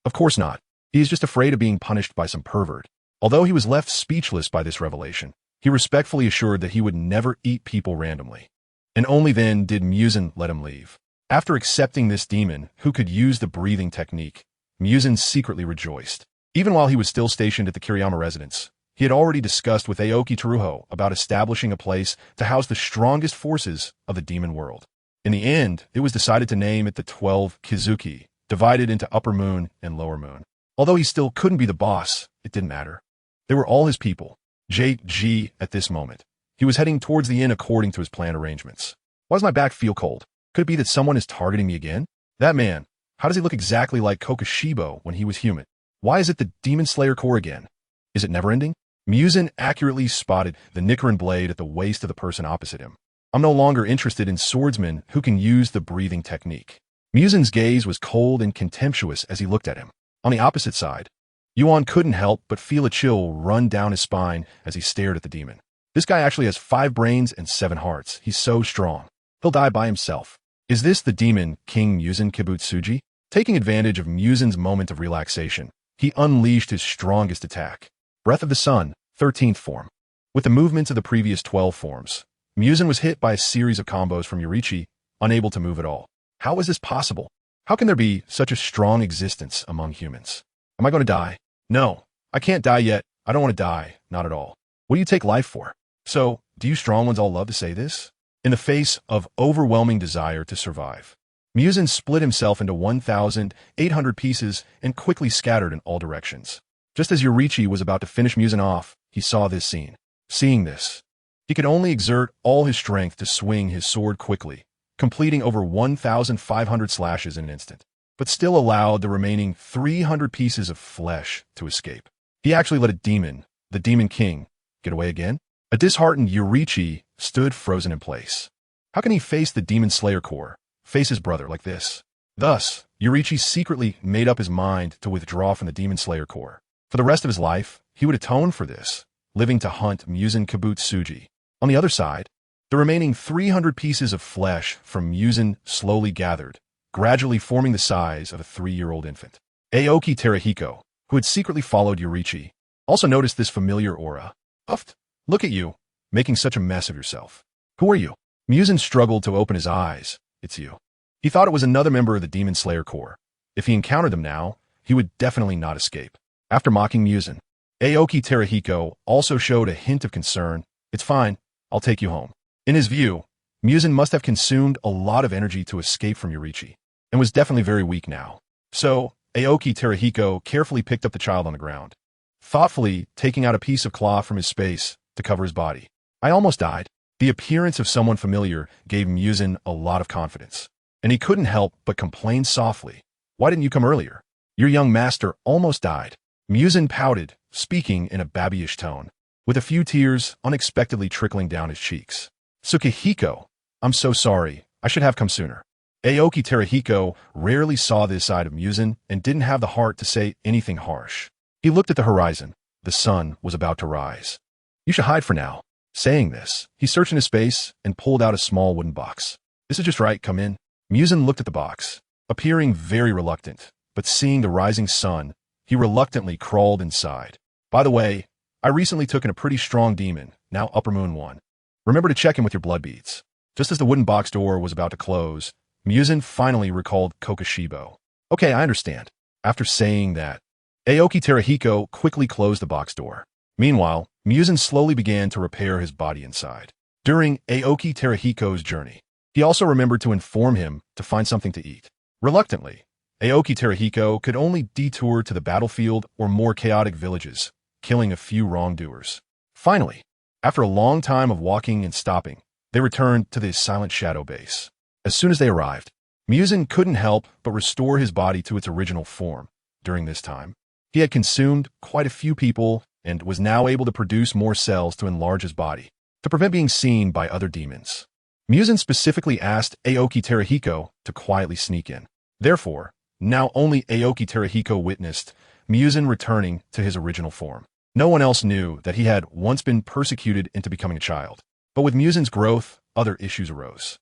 Of course not. He is just afraid of being punished by some pervert. Although he was left speechless by this revelation, he respectfully assured that he would never eat people randomly. And only then did Muzan let him leave. After accepting this demon, who could use the breathing technique, Muzan secretly rejoiced. Even while he was still stationed at the Kiriyama residence, he had already discussed with Aoki Teruho about establishing a place to house the strongest forces of the demon world. In the end, it was decided to name it the 12 Kizuki, divided into Upper Moon and Lower Moon. Although he still couldn't be the boss, it didn't matter. They were all his people. JG at this moment. He was heading towards the inn according to his planned arrangements. Why does my back feel cold? Could it be that someone is targeting me again? That man, how does he look exactly like Kokoshibo when he was human? Why is it the Demon Slayer core again? Is it never-ending? Muzan accurately spotted the Nichiren blade at the waist of the person opposite him. I'm no longer interested in swordsmen who can use the breathing technique. Muzan's gaze was cold and contemptuous as he looked at him. On the opposite side, Yuan couldn't help but feel a chill run down his spine as he stared at the demon. This guy actually has 5 brains and 7 hearts. He's so strong. He'll die by himself. Is this the demon King Muzan Kibutsuji? Taking advantage of Muzan's moment of relaxation, he unleashed his strongest attack. Breath of the Sun, 13th form. With the movements of the previous 12 forms, Muzan was hit by a series of combos from Yorichi, unable to move at all. How is this possible? How can there be such a strong existence among humans? Am I going to die? No, I can't die yet. I don't want to die, not at all. What do you take life for? So, do you strong ones all love to say this? In the face of overwhelming desire to survive, Muzan split himself into 1,800 pieces and quickly scattered in all directions. Just as Yorichi was about to finish Muzan off, he saw this scene. Seeing this, he could only exert all his strength to swing his sword quickly, completing over 1,500 slashes in an instant, but still allowed the remaining 300 pieces of flesh to escape. He actually let a demon, the Demon King, get away again? A disheartened Yorichi stood frozen in place. How can he face the Demon Slayer Corps, face his brother like this? Thus, Yorichi secretly made up his mind to withdraw from the Demon Slayer Corps. For the rest of his life, he would atone for this, living to hunt Muzan Kabutsuji. On the other side, the remaining 300 pieces of flesh from Muzan slowly gathered, gradually forming the size of a 3-year-old infant. Aoki Terahiko, who had secretly followed Yorichi, also noticed this familiar aura. Huffed. Look at you, making such a mess of yourself. Who are you? Muzan struggled to open his eyes. It's you. He thought it was another member of the Demon Slayer Corps. If he encountered them now, he would definitely not escape. After mocking Muzan, Aoki Terahiko also showed a hint of concern. It's fine, I'll take you home. In his view, Muzan must have consumed a lot of energy to escape from Yorichi, and was definitely very weak now. So, Aoki Terahiko carefully picked up the child on the ground, thoughtfully taking out a piece of cloth from his space to cover his body. I almost died. The appearance of someone familiar gave Muzan a lot of confidence, and he couldn't help but complain softly. Why didn't you come earlier? Your young master almost died. Muzan pouted, speaking in a babyish tone, with a few tears unexpectedly trickling down his cheeks. Tsukihiro, I'm so sorry. I should have come sooner. Aoki Terahiko rarely saw this side of Muzan and didn't have the heart to say anything harsh. He looked at the horizon. The sun was about to rise. You should hide for now. Saying this, he searched in his space and pulled out a small wooden box. This is just right, come in. Muzan looked at the box, appearing very reluctant, but seeing the rising sun, he reluctantly crawled inside. By the way, I recently took in a pretty strong demon, now Upper Moon 1. Remember to check in with your blood beads. Just as the wooden box door was about to close, Muzan finally recalled Kokoshibo. Okay, I understand. After saying that, Aoki Terahiko quickly closed the box door. Meanwhile, Muzan slowly began to repair his body inside. During Aoki Terahiko's journey, he also remembered to inform him to find something to eat. Reluctantly, Aoki Terahiko could only detour to the battlefield or more chaotic villages, killing a few wrongdoers. Finally, after a long time of walking and stopping, they returned to the Silent Shadow base. As soon as they arrived, Muzan couldn't help but restore his body to its original form. During this time, he had consumed quite a few people and was now able to produce more cells to enlarge his body, to prevent being seen by other demons. Muzan specifically asked Aoki Terahiko to quietly sneak in. Therefore, now only Aoki Terahiko witnessed Muzan returning to his original form. No one else knew that he had once been persecuted into becoming a child. But with Muzan's growth, other issues arose.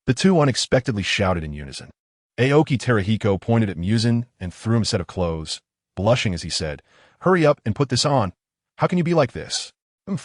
The two unexpectedly shouted in unison. Aoki Terahiko pointed at Muzan and threw him a set of clothes, blushing as he said, "Hurry up and put this on. How can you be like this? Who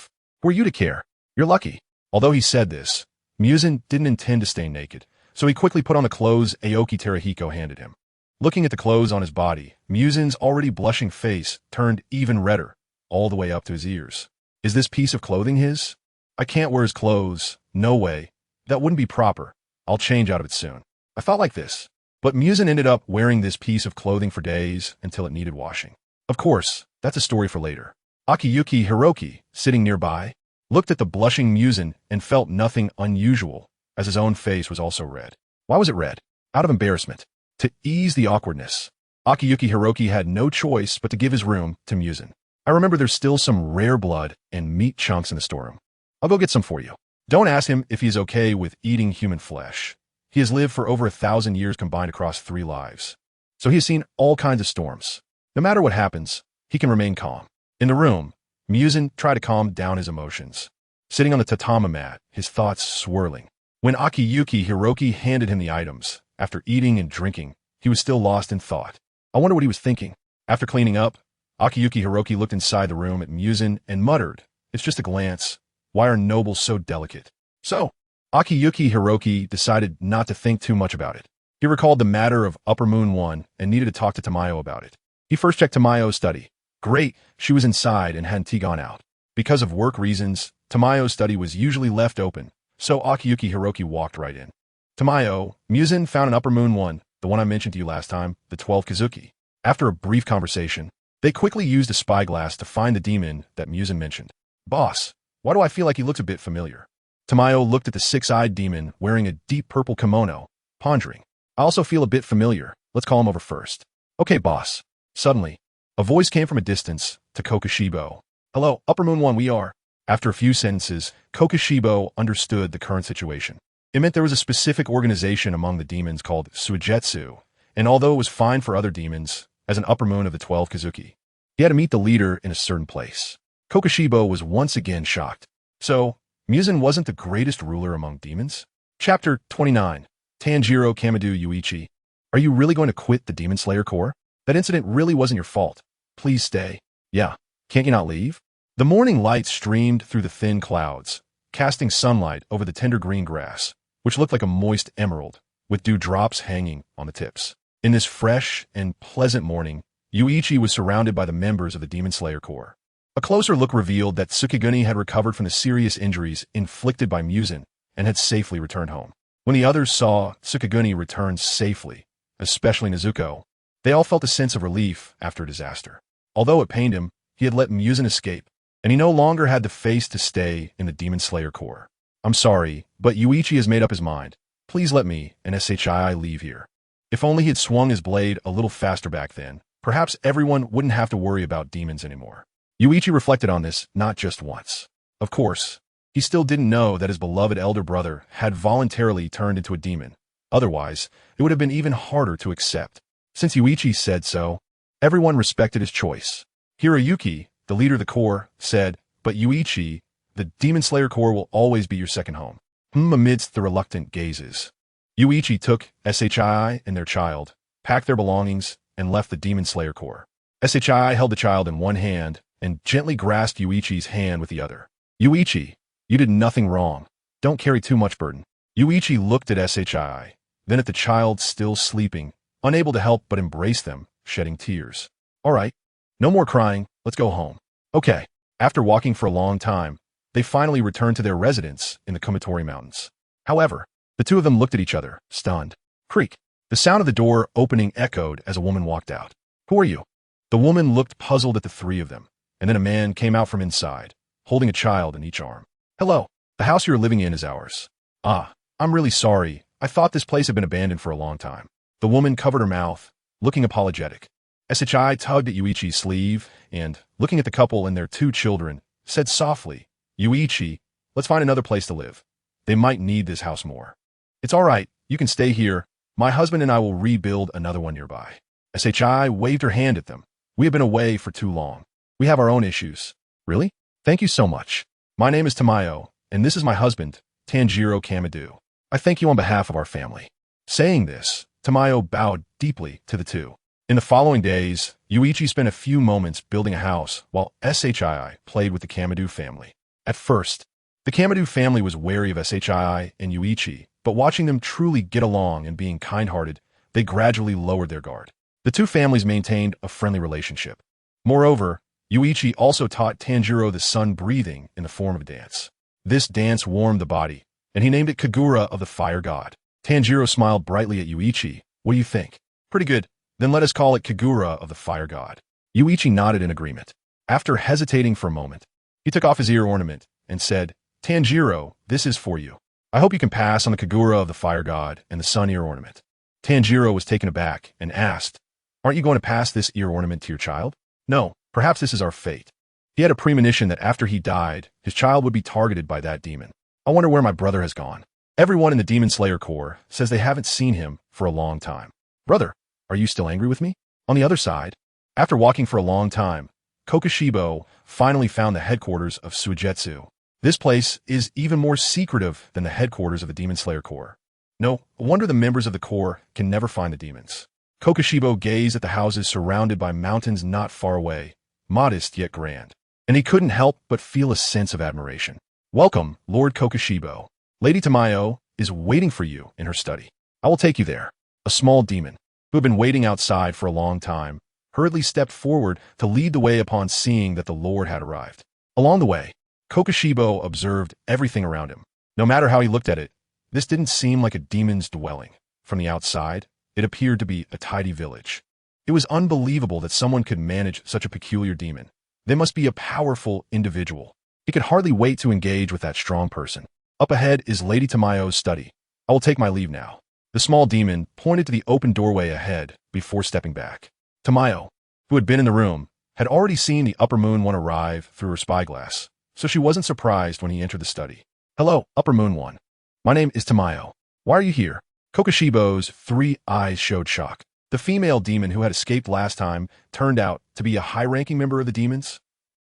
are you to care? You're lucky." Although he said this, Muzan didn't intend to stay naked, so he quickly put on the clothes Aoki Terahiko handed him. Looking at the clothes on his body, Muzan's already blushing face turned even redder, all the way up to his ears. Is this piece of clothing his? I can't wear his clothes. No way. That wouldn't be proper. I'll change out of it soon. I thought like this. But Muzan ended up wearing this piece of clothing for days until it needed washing. Of course, that's a story for later. Akiyuki Hiroki, sitting nearby, looked at the blushing Muzan and felt nothing unusual, as his own face was also red. Why was it red? Out of embarrassment. To ease the awkwardness, Akiyuki Hiroki had no choice but to give his room to Muzan. I remember there's still some rare blood and meat chunks in the storeroom. I'll go get some for you. Don't ask him if he's okay with eating human flesh. He has lived for over 1,000 years combined across 3 lives. So he has seen all kinds of storms. No matter what happens, he can remain calm. In the room, Muzan tried to calm down his emotions. Sitting on the tatami mat, his thoughts swirling. When Akiyuki Hiroki handed him the items, after eating and drinking, he was still lost in thought. I wonder what he was thinking. After cleaning up, Akiyuki Hiroki looked inside the room at Muzan and muttered, "It's just a glance. Why are nobles so delicate?" So, Akiyuki Hiroki decided not to think too much about it. He recalled the matter of Upper Moon 1 and needed to talk to Tamayo about it. He first checked Tamayo's study. Great, she was inside and hadn't gone out. Because of work reasons, Tamayo's study was usually left open, so Akiyuki Hiroki walked right in. Tamayo, Muzan found an Upper Moon 1, the one I mentioned to you last time, the 12 Kazuki. After a brief conversation, they quickly used a spyglass to find the demon that Muzan mentioned. Boss, why do I feel like he looks a bit familiar? Tamayo looked at the 6-eyed demon wearing a deep purple kimono, pondering. I also feel a bit familiar. Let's call him over first. Okay, boss. Suddenly, a voice came from a distance to Kokoshibo. Hello, Upper Moon 1 we are. After a few sentences, Kokoshibo understood the current situation. It meant there was a specific organization among the demons called Suigetsu, and although it was fine for other demons, as an Upper Moon of the 12 Kazuki, He had to meet the leader in a certain place. Kokushibo was once again shocked. So, Muzan wasn't the greatest ruler among demons? Chapter 29. Tanjiro Kamado Yuichi. Are you really going to quit the Demon Slayer Corps? That incident really wasn't your fault. Please stay. Yeah. Can't you not leave? The morning light streamed through the thin clouds, casting sunlight over the tender green grass, which looked like a moist emerald, with dewdrops hanging on the tips. In this fresh and pleasant morning, Yuichi was surrounded by the members of the Demon Slayer Corps. A closer look revealed that Tsukihiro had recovered from the serious injuries inflicted by Muzan and had safely returned home. When the others saw Tsukihiro return safely, especially Nezuko, they all felt a sense of relief after a disaster. Although it pained him, he had let Muzan escape, and he no longer had the face to stay in the Demon Slayer Corps. I'm sorry, but Yuichi has made up his mind. Please let me and SHII leave here. If only he had swung his blade a little faster back then, perhaps everyone wouldn't have to worry about demons anymore. Yuichi reflected on this not just once. Of course, he still didn't know that his beloved elder brother had voluntarily turned into a demon. Otherwise, it would have been even harder to accept. Since Yuichi said so, everyone respected his choice. Hiroyuki, the leader of the Corps, said, "But Yuichi, the Demon Slayer Corps will always be your second home." Amidst the reluctant gazes, Yuichi took SHII and their child, packed their belongings, and left the Demon Slayer Corps. SHII held the child in one hand and gently grasped Yuichi's hand with the other. "Yuichi, you did nothing wrong. Don't carry too much burden." Yuichi looked at SHII, then at the child still sleeping, unable to help but embrace them, shedding tears. "All right. No more crying. Let's go home." Okay. After walking for a long time, they finally returned to their residence in the Kumatori Mountains. However, the two of them looked at each other, stunned. Creak. The sound of the door opening echoed as a woman walked out. "Who are you?" The woman looked puzzled at the three of them, and then a man came out from inside, holding a child in each arm. "Hello. The house you're living in is ours." "Ah, I'm really sorry. I thought this place had been abandoned for a long time." The woman covered her mouth, looking apologetic. SHI tugged at Yuichi's sleeve and, looking at the couple and their two children, said softly, "Yuichi, let's find another place to live. They might need this house more." "It's all right. You can stay here. My husband and I will rebuild another one nearby." SHI waved her hand at them. "We have been away for too long. We have our own issues." "Really? Thank you so much. My name is Tamayo, and this is my husband, Tanjiro Kamado. I thank you on behalf of our family." Saying this, Tamayo bowed deeply to the two. In the following days, Yuichi spent a few moments building a house while SHI played with the Kamado family. At first, the Kamado family was wary of SHI and Yuichi, but watching them truly get along and being kind-hearted, they gradually lowered their guard. The two families maintained a friendly relationship. Moreover, Yuichi also taught Tanjiro the sun breathing in the form of a dance. This dance warmed the body, and he named it Kagura of the fire god. Tanjiro smiled brightly at Yuichi. "What do you think?" "Pretty good. Then let us call it Kagura of the fire god." Yuichi nodded in agreement. After hesitating for a moment, he took off his ear ornament and said, "Tanjiro, this is for you. I hope you can pass on the Kagura of the fire god and the sun ear ornament." Tanjiro was taken aback and asked, "Aren't you going to pass this ear ornament to your child?" "No, perhaps this is our fate." He had a premonition that after he died, his child would be targeted by that demon. "I wonder where my brother has gone. Everyone in the Demon Slayer Corps says they haven't seen him for a long time." "Brother, are you still angry with me?" On the other side, after walking for a long time, Kokushibo finally found the headquarters of Suigetsu. This place is even more secretive than the headquarters of the Demon Slayer Corps. No wonder the members of the Corps can never find the demons. Kokushibo gazed at the houses surrounded by mountains not far away, modest yet grand, and he couldn't help but feel a sense of admiration. "Welcome, Lord Kokushibo. Lady Tamayo is waiting for you in her study. I will take you there." A small demon, who had been waiting outside for a long time, hurriedly stepped forward to lead the way upon seeing that the Lord had arrived. Along the way, Kokushibo observed everything around him. No matter how he looked at it, this didn't seem like a demon's dwelling. From the outside, it appeared to be a tidy village. It was unbelievable that someone could manage such a peculiar demon. They must be a powerful individual. He could hardly wait to engage with that strong person. Up ahead is Lady Tamayo's study. I will take my leave now. The small demon pointed to the open doorway ahead before stepping back. Tamayo, who had been in the room, had already seen the Upper Moon One arrive through her spyglass, so she wasn't surprised when he entered the study. "Hello, Upper Moon One. My name is Tamayo. Why are you here?" Kokushibo's 3 eyes showed shock. The female demon who had escaped last time turned out to be a high-ranking member of the demons.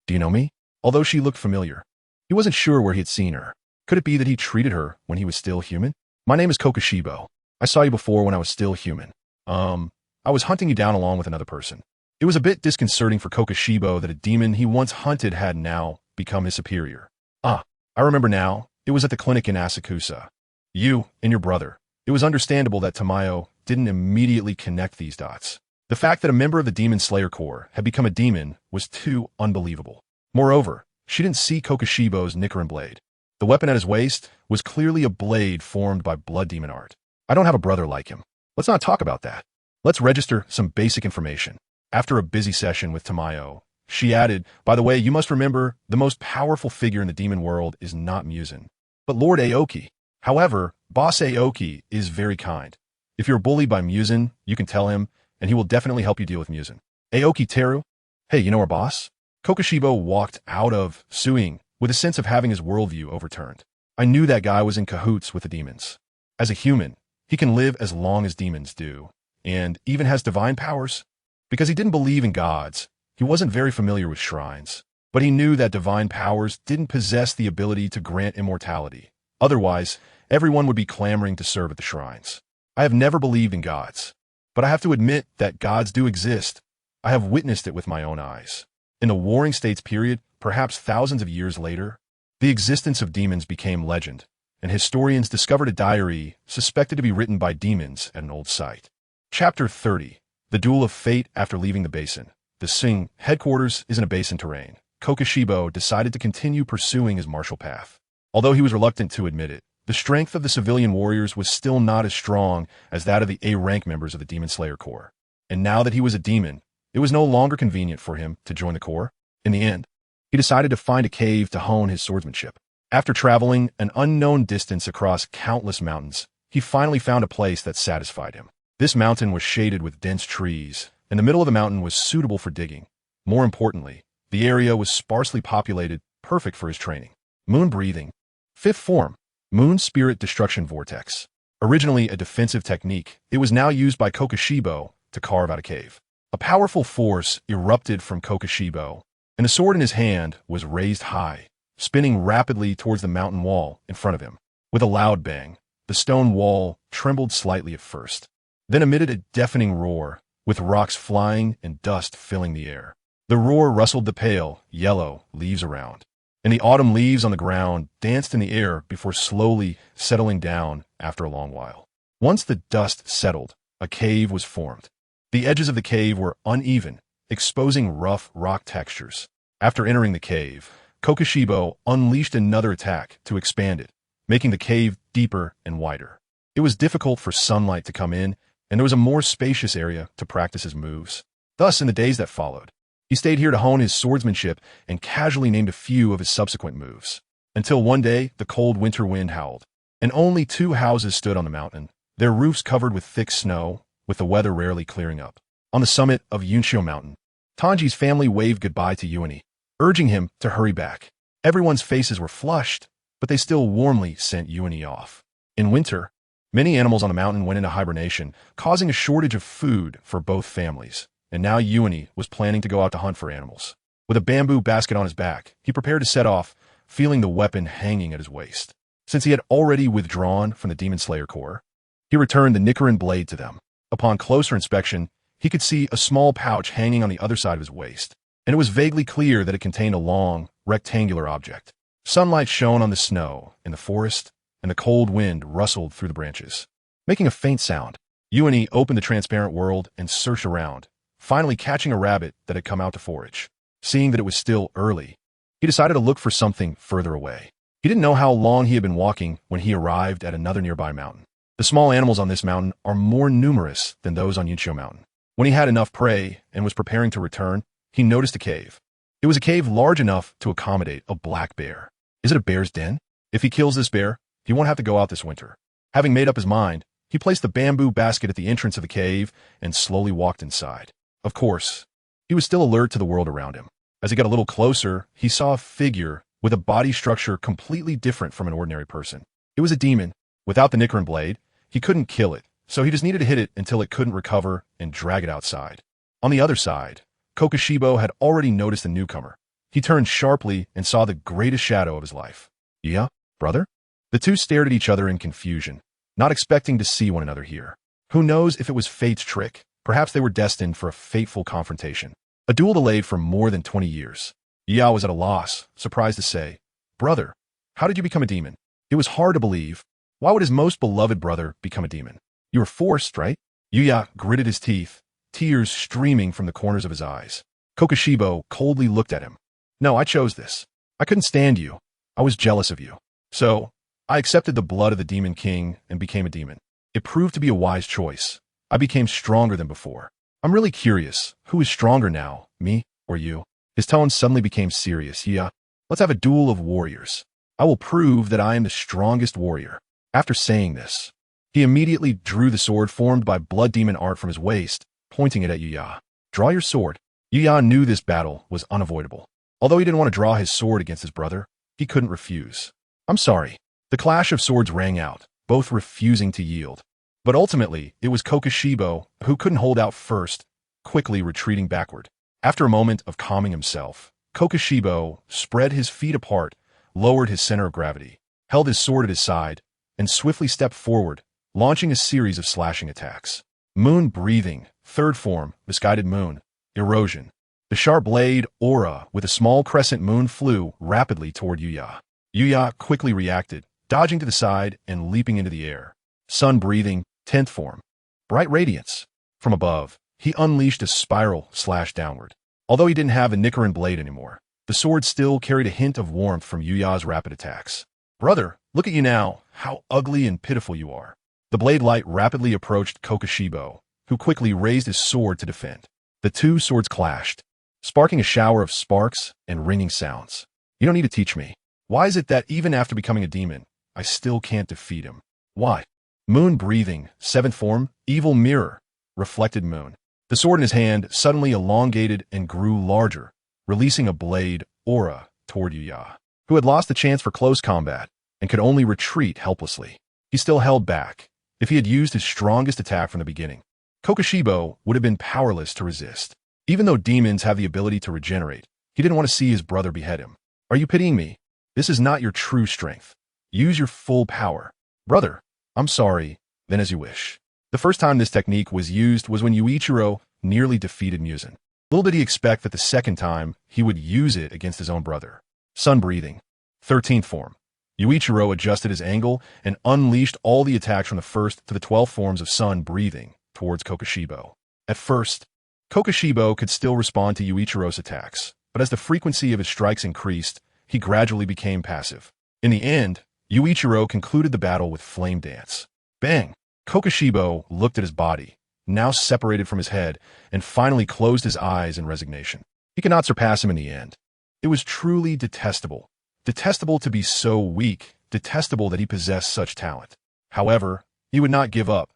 Do you know me? Although she looked familiar, he wasn't sure where he had seen her. Could it be that he treated her when he was still human? My name is Kokoshibo. I saw you before when I was still human. I was hunting you down along with another person. It was a bit disconcerting for Kokoshibo that a demon he once hunted had now become his superior. I remember now. It was at the clinic in Asakusa. You and your brother. It was understandable that Tamayo didn't immediately connect these dots. The fact that a member of the Demon Slayer Corps had become a demon was too unbelievable. Moreover, she didn't see Kokoshibo's Nichiren blade. The weapon at his waist was clearly a blade formed by blood demon art. I don't have a brother like him. Let's not talk about that. Let's register some basic information. After a busy session with Tamayo, she added, by the way, you must remember the most powerful figure in the demon world is not Muzan, but Lord Aoki. However, Boss Aoki is very kind. If you're bullied by Muzan, you can tell him, and he will definitely help you deal with Muzan. Aoki Teru? Hey, you know our boss? Kokoshibo walked out of suing with a sense of having his worldview overturned. I knew that guy was in cahoots with the demons. As a human, he can live as long as demons do, and even has divine powers. Because he didn't believe in gods, he wasn't very familiar with shrines, but he knew that divine powers didn't possess the ability to grant immortality. Otherwise, everyone would be clamoring to serve at the shrines. I have never believed in gods, but I have to admit that gods do exist. I have witnessed it with my own eyes. In the Warring States period, perhaps thousands of years later, the existence of demons became legend, and historians discovered a diary suspected to be written by demons at an old site. Chapter 30. The Duel of Fate after leaving the basin. The Sing headquarters is in a basin terrain. Kokoshibo decided to continue pursuing his martial path. Although he was reluctant to admit it, the strength of the civilian warriors was still not as strong as that of the A-rank members of the Demon Slayer Corps. And now that he was a demon, it was no longer convenient for him to join the Corps. In the end, he decided to find a cave to hone his swordsmanship. After traveling an unknown distance across countless mountains, he finally found a place that satisfied him. This mountain was shaded with dense trees, and the middle of the mountain was suitable for digging. More importantly, the area was sparsely populated, perfect for his training. Moon breathing. Fifth form. Moon Spirit Destruction Vortex. Originally a defensive technique, it was now used by Kokoshibo to carve out a cave. A powerful force erupted from Kokoshibo, and the sword in his hand was raised high, spinning rapidly towards the mountain wall in front of him. With a loud bang, the stone wall trembled slightly at first, then emitted a deafening roar, with rocks flying and dust filling the air. The roar rustled the pale, yellow leaves around, and the autumn leaves on the ground danced in the air before slowly settling down after a long while. Once the dust settled, a cave was formed. The edges of the cave were uneven, exposing rough rock textures. After entering the cave, Kokoshibo unleashed another attack to expand it, making the cave deeper and wider. It was difficult for sunlight to come in, and there was a more spacious area to practice his moves. Thus, in the days that followed, he stayed here to hone his swordsmanship and casually named a few of his subsequent moves. Until one day, the cold winter wind howled, and only 2 houses stood on the mountain, their roofs covered with thick snow, with the weather rarely clearing up. On the summit of Yunshio Mountain, Tanji's family waved goodbye to Yuani, urging him to hurry back. Everyone's faces were flushed, but they still warmly sent Yuani off. In winter, many animals on the mountain went into hibernation, causing a shortage of food for both families. And now Yuani was planning to go out to hunt for animals. With a bamboo basket on his back, he prepared to set off, feeling the weapon hanging at his waist. Since he had already withdrawn from the Demon Slayer Corps, he returned the Nichiren blade to them. Upon closer inspection, he could see a small pouch hanging on the other side of his waist, and it was vaguely clear that it contained a long, rectangular object. Sunlight shone on the snow in the forest, and the cold wind rustled through the branches, making a faint sound. Yuani opened the transparent world and searched around, finally catching a rabbit that had come out to forage. Seeing that it was still early, he decided to look for something further away. He didn't know how long he had been walking when he arrived at another nearby mountain. The small animals on this mountain are more numerous than those on Yunshio Mountain. When he had enough prey and was preparing to return, he noticed a cave. It was a cave large enough to accommodate a black bear. Is it a bear's den? If he kills this bear, he won't have to go out this winter. Having made up his mind, he placed the bamboo basket at the entrance of the cave and slowly walked inside. Of course, he was still alert to the world around him. As he got a little closer, he saw a figure with a body structure completely different from an ordinary person. It was a demon. Without the Nichiren blade, he couldn't kill it, so he just needed to hit it until it couldn't recover and drag it outside. On the other side, Kokoshibo had already noticed the newcomer. He turned sharply and saw the greatest shadow of his life. Yeah, brother? The two stared at each other in confusion, not expecting to see one another here. Who knows if it was fate's trick? Perhaps they were destined for a fateful confrontation. A duel delayed for more than 20 years. Yao was at a loss, surprised to say, "Brother, how did you become a demon?" It was hard to believe. Why would his most beloved brother become a demon? You were forced, right? Yuya gritted his teeth, tears streaming from the corners of his eyes. Kokoshibo coldly looked at him. "No, I chose this. I couldn't stand you. I was jealous of you. So, I accepted the blood of the Demon King and became a demon. It proved to be a wise choice. I became stronger than before. I'm really curious. Who is stronger now, me or you?" His tone suddenly became serious. "Yeah, let's have a duel of warriors. I will prove that I am the strongest warrior." After saying this, he immediately drew the sword formed by blood demon art from his waist, pointing it at Yuya. "Draw your sword." Yuya knew this battle was unavoidable. Although he didn't want to draw his sword against his brother, he couldn't refuse. "I'm sorry." The clash of swords rang out, both refusing to yield. But ultimately, it was Kokoshibo who couldn't hold out first, quickly retreating backward. After a moment of calming himself, Kokoshibo spread his feet apart, lowered his center of gravity, held his sword at his side, and swiftly stepped forward, launching a series of slashing attacks. Moon breathing, third form, misguided moon, erosion. The sharp blade, aura, with a small crescent moon flew rapidly toward Yuya. Yuya quickly reacted, dodging to the side and leaping into the air. Sun breathing, 10th form. Bright radiance. From above, he unleashed a spiral slash downward. Although he didn't have a Nichiren blade anymore, the sword still carried a hint of warmth from Yuya's rapid attacks. "Brother, look at you now. How ugly and pitiful you are." The blade light rapidly approached Kokoshibo, who quickly raised his sword to defend. The two swords clashed, sparking a shower of sparks and ringing sounds. "You don't need to teach me. Why is it that even after becoming a demon, I still can't defeat him? Why?" Moon breathing, 7th form, evil mirror, reflected moon. The sword in his hand suddenly elongated and grew larger, releasing a blade aura toward Yuya, who had lost the chance for close combat and could only retreat helplessly. He still held back. If he had used his strongest attack from the beginning, Kokoshibo would have been powerless to resist. Even though demons have the ability to regenerate, he didn't want to see his brother behead him. "Are you pitying me? This is not your true strength. Use your full power." "Brother, I'm sorry, then as you wish." The first time this technique was used was when Yuichiro nearly defeated Muzan. Little did he expect that the second time he would use it against his own brother. Sun breathing, 13th form. Yuichiro adjusted his angle and unleashed all the attacks from the 1st to the 12th forms of sun breathing towards Kokoshibo. At first, Kokoshibo could still respond to Yuichiro's attacks, but as the frequency of his strikes increased, he gradually became passive. In the end, Yuichiro concluded the battle with flame dance. Bang! Kokoshibo looked at his body, now separated from his head, and finally closed his eyes in resignation. He could not surpass him in the end. It was truly detestable. Detestable to be so weak, detestable that he possessed such talent. However, he would not give up.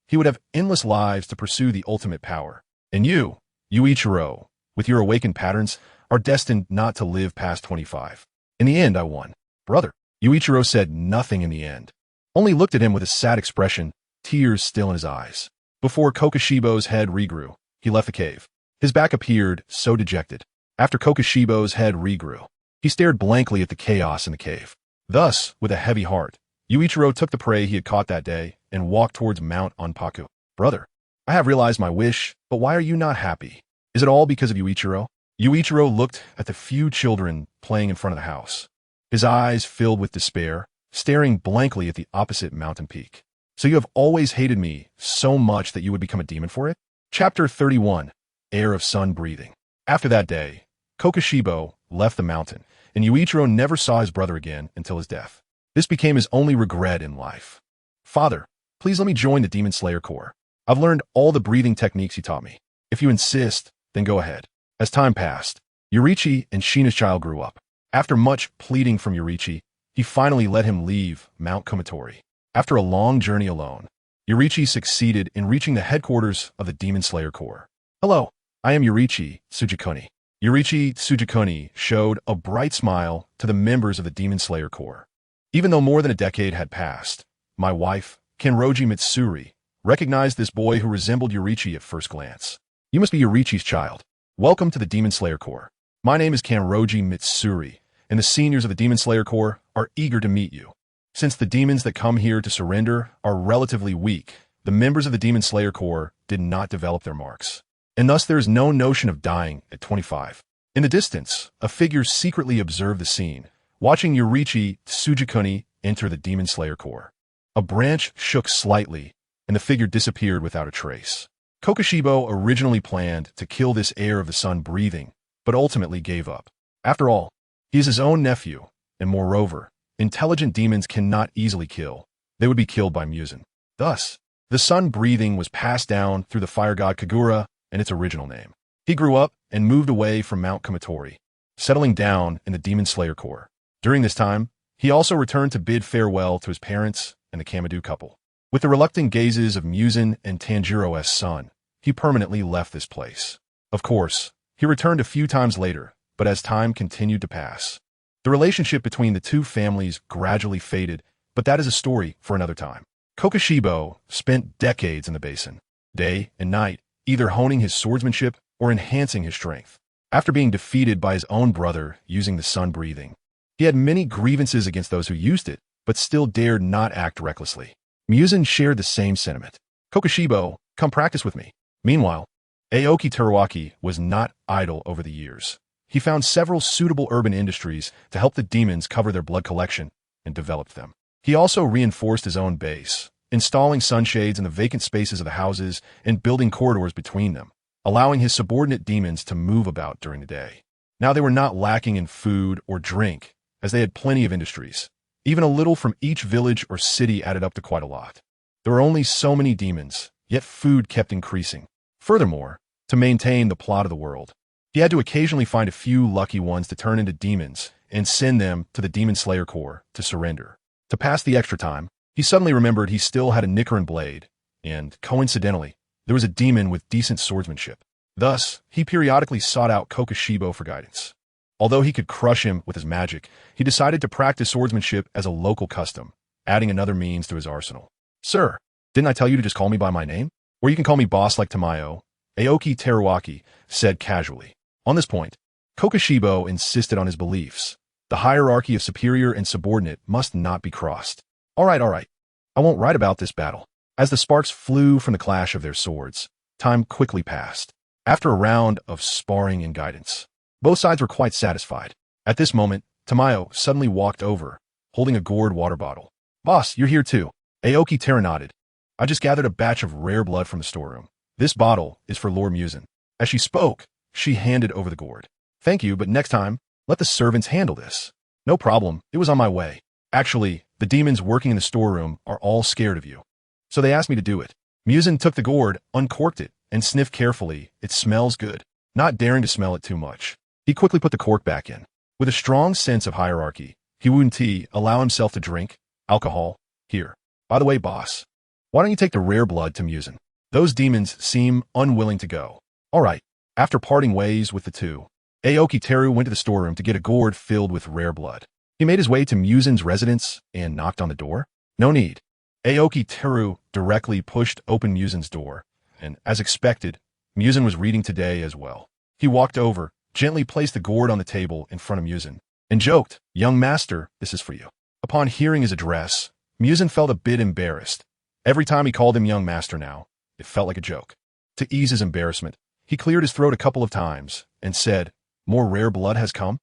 He would have endless lives to pursue the ultimate power. And you, Yuichiro, with your awakened patterns, are destined not to live past 25. In the end, I won. Brother. Yuichiro said nothing in the end, only looked at him with a sad expression, tears still in his eyes. Before Kokoshibo's head regrew, he left the cave. His back appeared so dejected. After Kokoshibo's head regrew, he stared blankly at the chaos in the cave. Thus, with a heavy heart, Yuichiro took the prey he had caught that day and walked towards Mount Onpaku. "Brother, I have realized my wish, but why are you not happy? Is it all because of Yuichiro?" Yuichiro looked at the few children playing in front of the house, his eyes filled with despair, staring blankly at the opposite mountain peak. "So you have always hated me so much that you would become a demon for it?" Chapter 31, Air of Sun Breathing. After that day, Kokoshibo left the mountain, and Yuichiro never saw his brother again until his death. This became his only regret in life. "Father, please let me join the Demon Slayer Corps. I've learned all the breathing techniques you taught me. If you insist, then go ahead." As time passed, Yurichi and Shina's child grew up. After much pleading from Yurichi, he finally let him leave Mount Kumatori. After a long journey alone, Yurichi succeeded in reaching the headquarters of the Demon Slayer Corps. "Hello, I am Yurichi Tsukihiro." Yurichi Tsukihiro showed a bright smile to the members of the Demon Slayer Corps. "Even though more than a decade had passed, my wife, Kenroji Mitsuri, recognized this boy who resembled Yorichi at first glance. You must be Yorichi's child. Welcome to the Demon Slayer Corps. My name is Kanroji Mitsuri, and the seniors of the Demon Slayer Corps are eager to meet you. Since the demons that come here to surrender are relatively weak, the members of the Demon Slayer Corps did not develop their marks, and thus there is no notion of dying at 25. In the distance, a figure secretly observed the scene, watching Yorichi Tsujikuni enter the Demon Slayer Corps. A branch shook slightly, and the figure disappeared without a trace. Kokushibo originally planned to kill this heir of the sun breathing, but ultimately gave up. After all, he is his own nephew, and moreover, intelligent demons cannot easily kill. They would be killed by Muzan. Thus, the sun breathing was passed down through the fire god Kagura and its original name. He grew up and moved away from Mount Kumatori, settling down in the Demon Slayer Corps. During this time, he also returned to bid farewell to his parents and the Kamadu couple. With the reluctant gazes of Muzan and Tanjiro's son, he permanently left this place. Of course, he returned a few times later, but as time continued to pass, the relationship between the two families gradually faded, but that is a story for another time. Kokushibo spent decades in the basin, day and night, either honing his swordsmanship or enhancing his strength. After being defeated by his own brother using the sun breathing, he had many grievances against those who used it, but still dared not act recklessly. Muzan shared the same sentiment. Kokushibo, come practice with me. Meanwhile, Aoki Teruaki was not idle over the years. He found several suitable urban industries to help the demons cover their blood collection and developed them. He also reinforced his own base, installing sunshades in the vacant spaces of the houses and building corridors between them, allowing his subordinate demons to move about during the day. Now they were not lacking in food or drink, as they had plenty of industries. Even a little from each village or city added up to quite a lot. There were only so many demons, yet food kept increasing. Furthermore, to maintain the plot of the world, he had to occasionally find a few lucky ones to turn into demons and send them to the Demon Slayer Corps to surrender. To pass the extra time, he suddenly remembered he still had a Nikarin blade, and, coincidentally, there was a demon with decent swordsmanship. Thus, he periodically sought out Kokushibo for guidance. Although he could crush him with his magic, he decided to practice swordsmanship as a local custom, adding another means to his arsenal. Sir, didn't I tell you to just call me by my name? Or you can call me boss like Tamayo, Aoki Teruaki said casually. On this point, Kokushibo insisted on his beliefs. The hierarchy of superior and subordinate must not be crossed. All right. I won't write about this battle. As the sparks flew from the clash of their swords, time quickly passed. After a round of sparring and guidance, both sides were quite satisfied. At this moment, Tamayo suddenly walked over, holding a gourd water bottle. Boss, you're here too. Aoki Teru nodded. I just gathered a batch of rare blood from the storeroom. This bottle is for Lord Muzan. As she spoke, she handed over the gourd. Thank you, but next time, let the servants handle this. No problem, it was on my way. Actually, the demons working in the storeroom are all scared of you. So they asked me to do it. Muzan took the gourd, uncorked it, and sniffed carefully. It smells good. Not daring to smell it too much, he quickly put the cork back in. With a strong sense of hierarchy, he wouldn't allow himself to drink alcohol. Here. By the way, boss, why don't you take the rare blood to Muzan? Those demons seem unwilling to go. All right. After parting ways with the two, Aoki Teru went to the storeroom to get a gourd filled with rare blood. He made his way to Muzan's residence and knocked on the door. No need. Aoki Teru directly pushed open Muzan's door, and as expected, Muzan was reading today as well. He walked over, gently placed the gourd on the table in front of Muzan, and joked, "Young master, this is for you." Upon hearing his address, Muzan felt a bit embarrassed. Every time he called him young master now, it felt like a joke. To ease his embarrassment, he cleared his throat a couple of times and said, "More rare blood has come?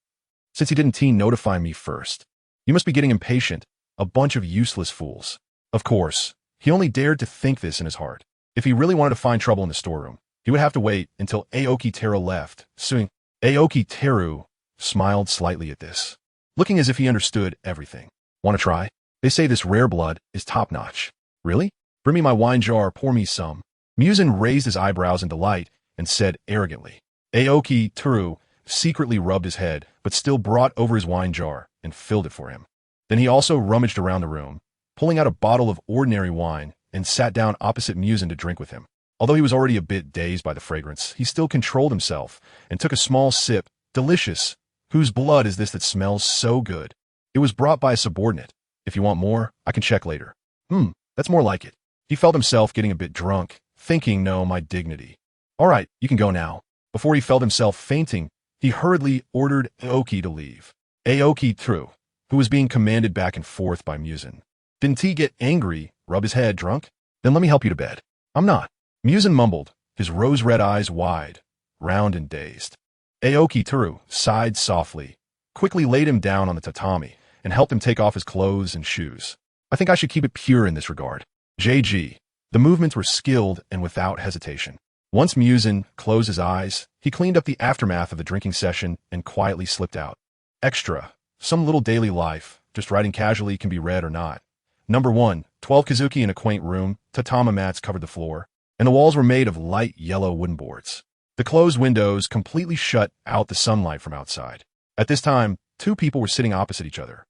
Since he didn't notify me first. You must be getting impatient, a bunch of useless fools." Of course, he only dared to think this in his heart. If he really wanted to find trouble in the storeroom, he would have to wait until Aoki Teru left. Soon, Aoki Teru smiled slightly at this, looking as if he understood everything. Want to try? They say this rare blood is top-notch. Really? Bring me my wine jar, pour me some. Muzan raised his eyebrows in delight and said arrogantly. Aoki Teru secretly rubbed his head, but still brought over his wine jar and filled it for him. Then he also rummaged around the room, pulling out a bottle of ordinary wine, and sat down opposite Muzan to drink with him. Although he was already a bit dazed by the fragrance, he still controlled himself and took a small sip. Delicious. Whose blood is this that smells so good? It was brought by a subordinate. If you want more, I can check later. That's more like it. He felt himself getting a bit drunk, thinking, no, my dignity. All right, you can go now. Before he felt himself fainting, he hurriedly ordered Aoki to leave. Aoki, Truce, who was being commanded back and forth by Muzan. Didn't he get angry, rub his head, drunk? Then let me help you to bed. I'm not. Muzan mumbled, his rose-red eyes wide, round and dazed. Aoki, Truce, sighed softly, quickly laid him down on the tatami, and helped him take off his clothes and shoes. I think I should keep it pure in this regard. JG. The movements were skilled and without hesitation. Once Muzan closed his eyes, he cleaned up the aftermath of the drinking session and quietly slipped out. Extra. Some little daily life, just writing casually, can be read or not. Number 1, 12 Kazuki in a quaint room, tatama mats covered the floor, and the walls were made of light yellow wooden boards. The closed windows completely shut out the sunlight from outside. At this time, 2 people were sitting opposite each other.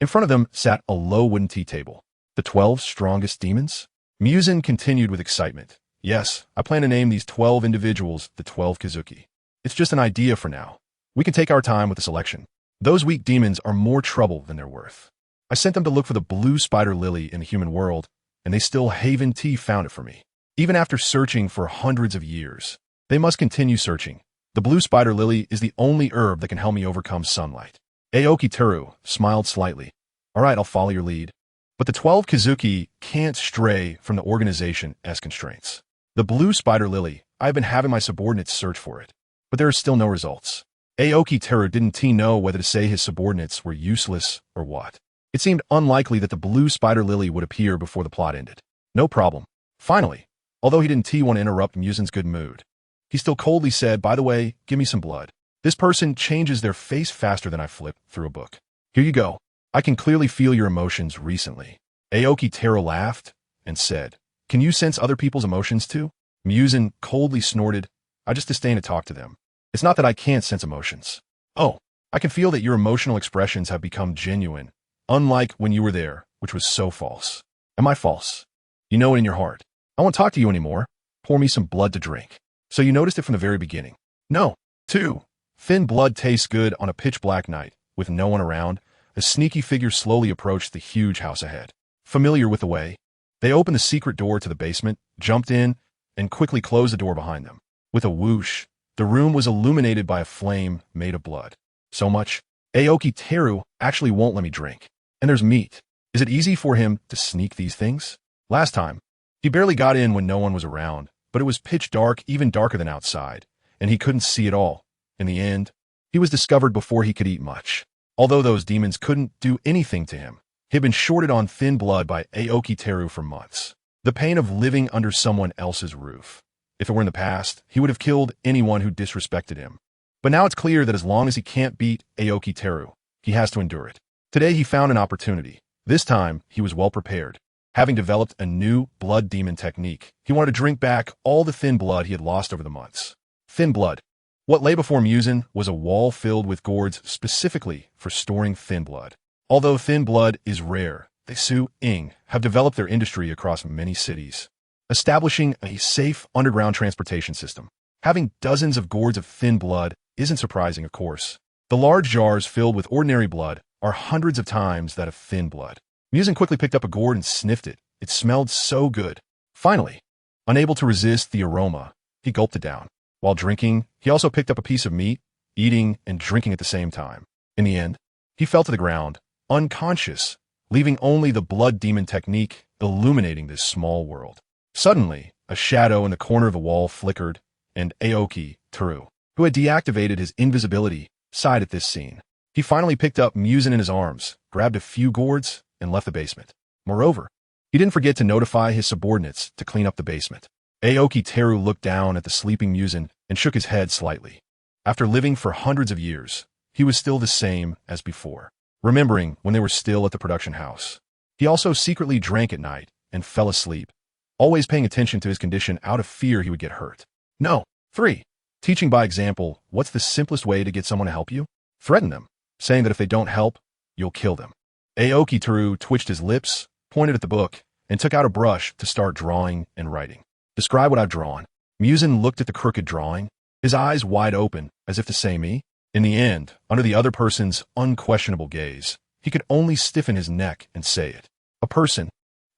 In front of them sat a low wooden tea table. The 12 strongest demons? Muzan continued with excitement. Yes, I plan to name these 12 individuals the 12 Kazuki. It's just an idea for now. We can take our time with the selection. Those weak demons are more trouble than they're worth. I sent them to look for the blue spider lily in the human world, and they still Haven Tea found it for me. Even after searching for hundreds of years, they must continue searching. The blue spider lily is the only herb that can help me overcome sunlight. Aoki Truce smiled slightly. All right, I'll follow your lead. But the 12 Kazuki can't stray from the organization as constraints. The blue spider lily, I've been having my subordinates search for it, but there are still no results. Aoki Truce didn't know whether to say his subordinates were useless or what. It seemed unlikely that the blue spider lily would appear before the plot ended. No problem. Finally, although he didn't want to interrupt Muzan's good mood, he still coldly said, by the way, give me some blood. This person changes their face faster than I flip through a book. Here you go. I can clearly feel your emotions recently. Aoki Truce laughed and said, can you sense other people's emotions too? Muzan coldly snorted, I just disdain to talk to them. It's not that I can't sense emotions. Oh, I can feel that your emotional expressions have become genuine, unlike when you were there, which was so false. Am I false? You know it in your heart. I won't talk to you anymore. Pour me some blood to drink. So you noticed it from the very beginning. No. 2. Thin blood tastes good on a pitch-black night, with no one around. A sneaky figure slowly approached the huge house ahead. Familiar with the way, they opened the secret door to the basement, jumped in, and quickly closed the door behind them. With a whoosh, the room was illuminated by a flame made of blood. So much, Aoki Truce actually won't let me drink. And there's meat. Is it easy for him to sneak these things? Last time, he barely got in when no one was around, but it was pitch dark, even darker than outside, and he couldn't see at all. In the end, he was discovered before he could eat much. Although those demons couldn't do anything to him, he'd been shorted on thin blood by Aoki Truce for months. The pain of living under someone else's roof. If it were in the past, he would have killed anyone who disrespected him. But now it's clear that as long as he can't beat Aoki Truce, he has to endure it. Today he found an opportunity. This time, he was well prepared. Having developed a new blood demon technique, he wanted to drink back all the thin blood he had lost over the months. Thin blood. What lay before Muzan was a wall filled with gourds specifically for storing thin blood. Although thin blood is rare, the Su-Ing have developed their industry across many cities, establishing a safe underground transportation system. Having dozens of gourds of thin blood isn't surprising, of course. The large jars filled with ordinary blood are hundreds of times that of thin blood. Muzan quickly picked up a gourd and sniffed it. It smelled so good. Finally, unable to resist the aroma, he gulped it down. While drinking, he also picked up a piece of meat, eating and drinking at the same time. In the end, he fell to the ground, unconscious, leaving only the blood demon technique illuminating this small world. Suddenly, a shadow in the corner of the wall flickered, and Aoki Truce, who had deactivated his invisibility, sighed at this scene. He finally picked up Muzan in his arms, grabbed a few gourds, and left the basement. Moreover, he didn't forget to notify his subordinates to clean up the basement. Aoki Truce looked down at the sleeping Muzan and shook his head slightly. After living for hundreds of years, he was still the same as before, remembering when they were still at the production house. He also secretly drank at night and fell asleep, always paying attention to his condition out of fear he would get hurt. No. 3. Teaching by example. What's the simplest way to get someone to help you? Threaten them, saying that if they don't help, you'll kill them. Aoki Truce twitched his lips, pointed at the book, and took out a brush to start drawing and writing. Describe what I've drawn. Muzan looked at the crooked drawing, his eyes wide open, as if to say me. In the end, under the other person's unquestionable gaze, he could only stiffen his neck and say it. A person.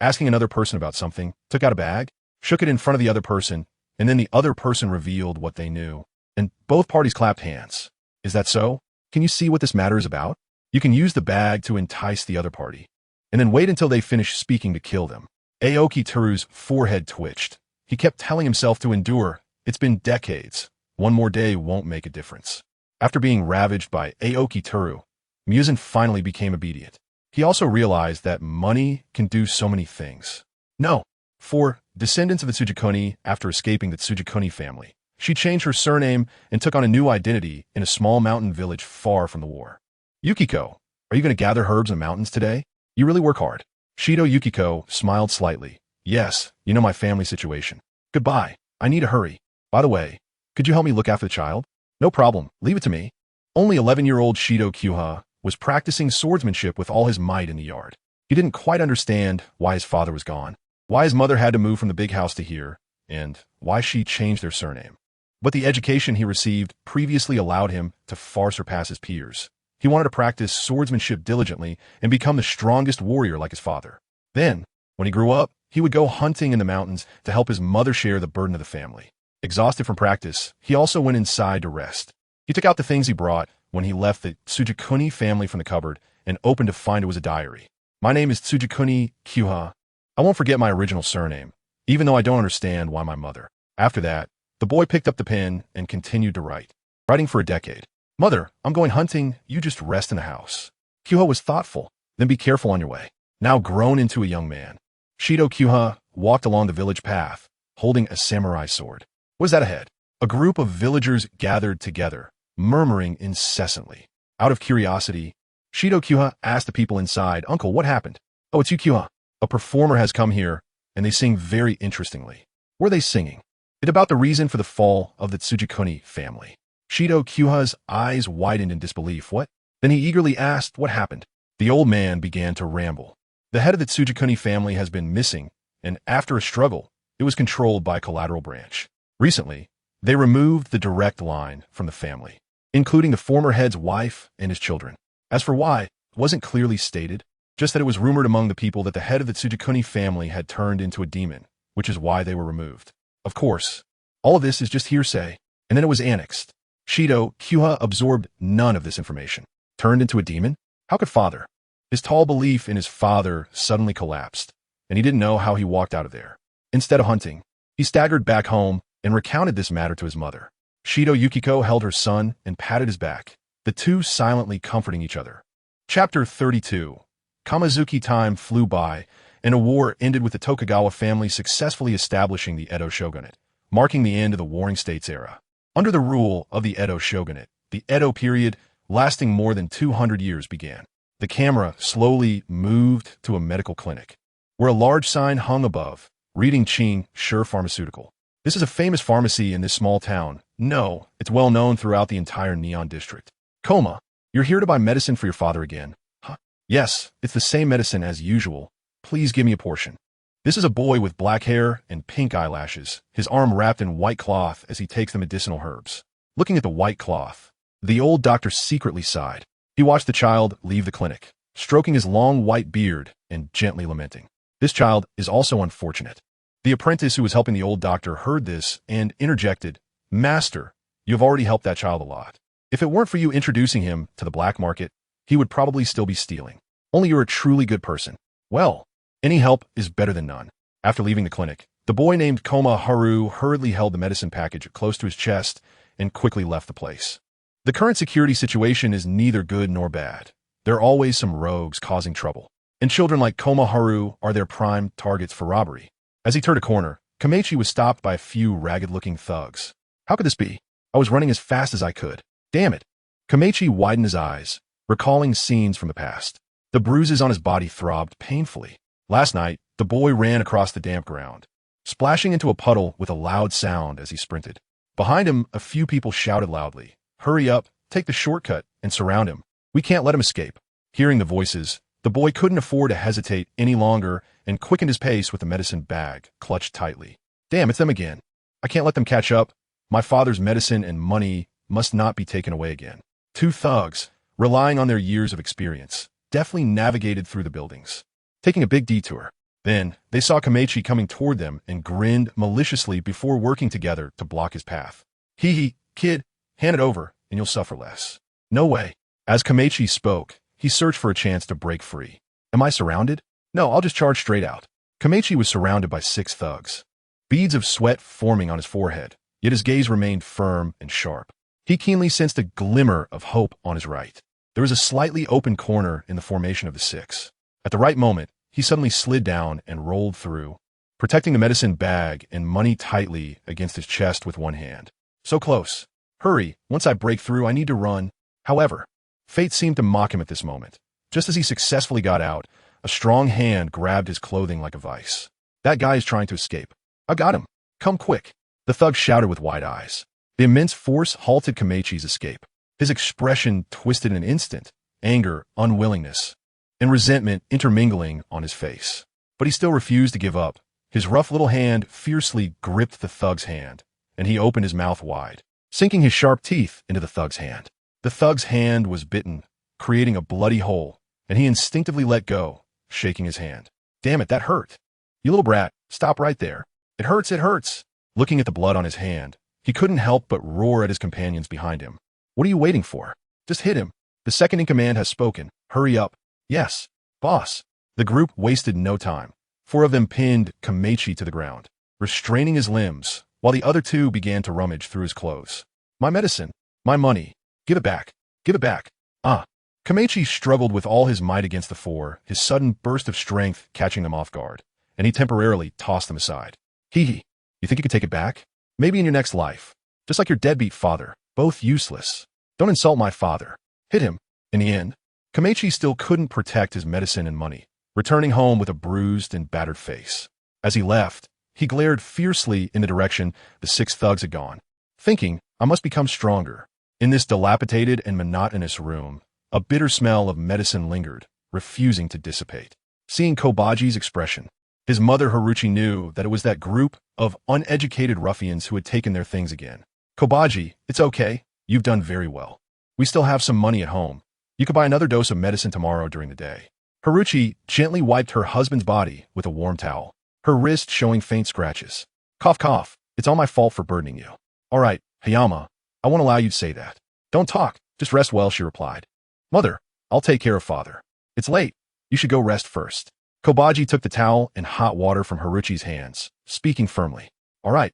asking another person about something, took out a bag, shook it in front of the other person, and then the other person revealed what they knew. And both parties clapped hands. Is that so? Can you see what this matter is about? You can use the bag to entice the other party, and then wait until they finish speaking to kill them. Aoki Teru's forehead twitched. He kept telling himself to endure. It's been decades. One more day won't make a difference. After being ravaged by Aoki Teru, Muzan finally became obedient. He also realized that money can do so many things. No. For descendants of the Tsukihiro, after escaping the Tsukihiro family, she changed her surname and took on a new identity in a small mountain village far from the war. Yukiko, are you going to gather herbs in the mountains today? You really work hard. Shido Yukiko smiled slightly. Yes, you know my family situation. Goodbye. I need to hurry. By the way, could you help me look after the child? No problem. Leave it to me. Only 11-year-old Shido Kyuha was practicing swordsmanship with all his might in the yard. He didn't quite understand why his father was gone, why his mother had to move from the big house to here, and why she changed their surname. But the education he received previously allowed him to far surpass his peers. He wanted to practice swordsmanship diligently and become the strongest warrior like his father. Then, when he grew up, he would go hunting in the mountains to help his mother share the burden of the family. Exhausted from practice, he also went inside to rest. He took out the things he brought when he left the Tsukihiro family from the cupboard and opened to find it was a diary. My name is Tsukihiro Kyuha. I won't forget my original surname, even though I don't understand why my mother. After that, the boy picked up the pen and continued to write, writing for a decade. Mother, I'm going hunting, you just rest in the house. Kyuha was thoughtful, then be careful on your way. Now grown into a young man, Shido Kyuha walked along the village path, holding a samurai sword. What is that ahead? A group of villagers gathered together, murmuring incessantly. Out of curiosity, Shido Kyuha asked the people inside, Uncle, what happened? Oh, it's you, Kyuha. A performer has come here, and they sing very interestingly. Were they singing? It's about the reason for the fall of the Tsukihiro family. Shido Kyuha's eyes widened in disbelief. What? Then he eagerly asked what happened. The old man began to ramble. The head of the Tsukihiro family has been missing, and after a struggle, it was controlled by a collateral branch. Recently, they removed the direct line from the family, including the former head's wife and his children. As for why, it wasn't clearly stated, just that it was rumored among the people that the head of the Tsukihiro family had turned into a demon, which is why they were removed. Of course, all of this is just hearsay, and then it was annexed. Shido Kyuha absorbed none of this information. Turned into a demon? How could father? His tall belief in his father suddenly collapsed, and he didn't know how he walked out of there. Instead of hunting, he staggered back home and recounted this matter to his mother. Shido Yukiko held her son and patted his back, the two silently comforting each other. Chapter 32. Kamazuki time flew by, and a war ended with the Tokugawa family successfully establishing the Edo shogunate, marking the end of the Warring States era. Under the rule of the Edo shogunate, the Edo period, lasting more than 200 years, began. The camera slowly moved to a medical clinic, where a large sign hung above, reading Qing Sure Pharmaceutical. This is a famous pharmacy in this small town. No, it's well known throughout the entire Neon district. Koma, you're here to buy medicine for your father again. Huh? Yes, it's the same medicine as usual. Please give me a portion. This is a boy with black hair and pink eyelashes, his arm wrapped in white cloth as he takes the medicinal herbs. Looking at the white cloth, the old doctor secretly sighed. He watched the child leave the clinic, stroking his long white beard and gently lamenting. This child is also unfortunate. The apprentice who was helping the old doctor heard this and interjected, Master, you have already helped that child a lot. If it weren't for you introducing him to the black market, he would probably still be stealing. Only you're a truly good person. Well, any help is better than none. After leaving the clinic, the boy named Koma Haru hurriedly held the medicine package close to his chest and quickly left the place. The current security situation is neither good nor bad. There are always some rogues causing trouble, and children like Koma Haru are their prime targets for robbery. As he turned a corner, Komechi was stopped by a few ragged-looking thugs. How could this be? I was running as fast as I could. Damn it. Komechi widened his eyes, recalling scenes from the past. The bruises on his body throbbed painfully. Last night, the boy ran across the damp ground, splashing into a puddle with a loud sound as he sprinted. Behind him, a few people shouted loudly, Hurry up, take the shortcut, and surround him. We can't let him escape. Hearing the voices, the boy couldn't afford to hesitate any longer and quickened his pace with the medicine bag clutched tightly. Damn, it's them again. I can't let them catch up. My father's medicine and money must not be taken away again. Two thugs, relying on their years of experience, deftly navigated through the buildings. Taking a big detour, Then, they saw Komechi coming toward them and grinned maliciously before working together to block his path. Hee hee, kid, hand it over and you'll suffer less. No way. As Komechi spoke, he searched for a chance to break free. Am I surrounded? No, I'll just charge straight out. Komechi was surrounded by 6 thugs. Beads of sweat forming on his forehead, yet his gaze remained firm and sharp. He keenly sensed a glimmer of hope on his right. There was a slightly open corner in the formation of the 6. At the right moment, he suddenly slid down and rolled through, protecting the medicine bag and money tightly against his chest with one hand. So close. Hurry, once I break through, I need to run. However, fate seemed to mock him at this moment. Just as he successfully got out, a strong hand grabbed his clothing like a vice. That guy is trying to escape. I got him. Come quick. The thug shouted with wide eyes. The immense force halted Komechi's escape. His expression twisted in an instant, anger, unwillingness, and resentment intermingling on his face. But he still refused to give up. His rough little hand fiercely gripped the thug's hand, and he opened his mouth wide, sinking his sharp teeth into the thug's hand. The thug's hand was bitten, creating a bloody hole, and he instinctively let go, shaking his hand. Damn it, that hurt. You little brat, stop right there. It hurts, it hurts. Looking at the blood on his hand, he couldn't help but roar at his companions behind him. What are you waiting for? Just hit him. The second in command has spoken. Hurry up. Yes, boss. The group wasted no time. 4 of them pinned Komechi to the ground, restraining his limbs, while the other 2 began to rummage through his clothes. My medicine. My money. Give it back. Give it back. Ah. Komechi struggled with all his might against the 4, his sudden burst of strength catching them off guard, and he temporarily tossed them aside. Hee hee. You think you could take it back? Maybe in your next life. Just like your deadbeat father. Both useless. Don't insult my father. Hit him. In the end, Komechi still couldn't protect his medicine and money, returning home with a bruised and battered face. As he left, he glared fiercely in the direction the 6 thugs had gone, thinking, I must become stronger. In this dilapidated and monotonous room, a bitter smell of medicine lingered, refusing to dissipate. Seeing Kobaji's expression, his mother Haruchi knew that it was that group of uneducated ruffians who had taken their things again. Kobaji, it's okay. You've done very well. We still have some money at home. You could buy another dose of medicine tomorrow during the day. Haruchi gently wiped her husband's body with a warm towel, her wrist showing faint scratches. Cough, cough. It's all my fault for burdening you. All right, Hayama, I won't allow you to say that. Don't talk. Just rest well, she replied. Mother, I'll take care of father. It's late. You should go rest first. Kobaji took the towel and hot water from Haruchi's hands, speaking firmly. All right,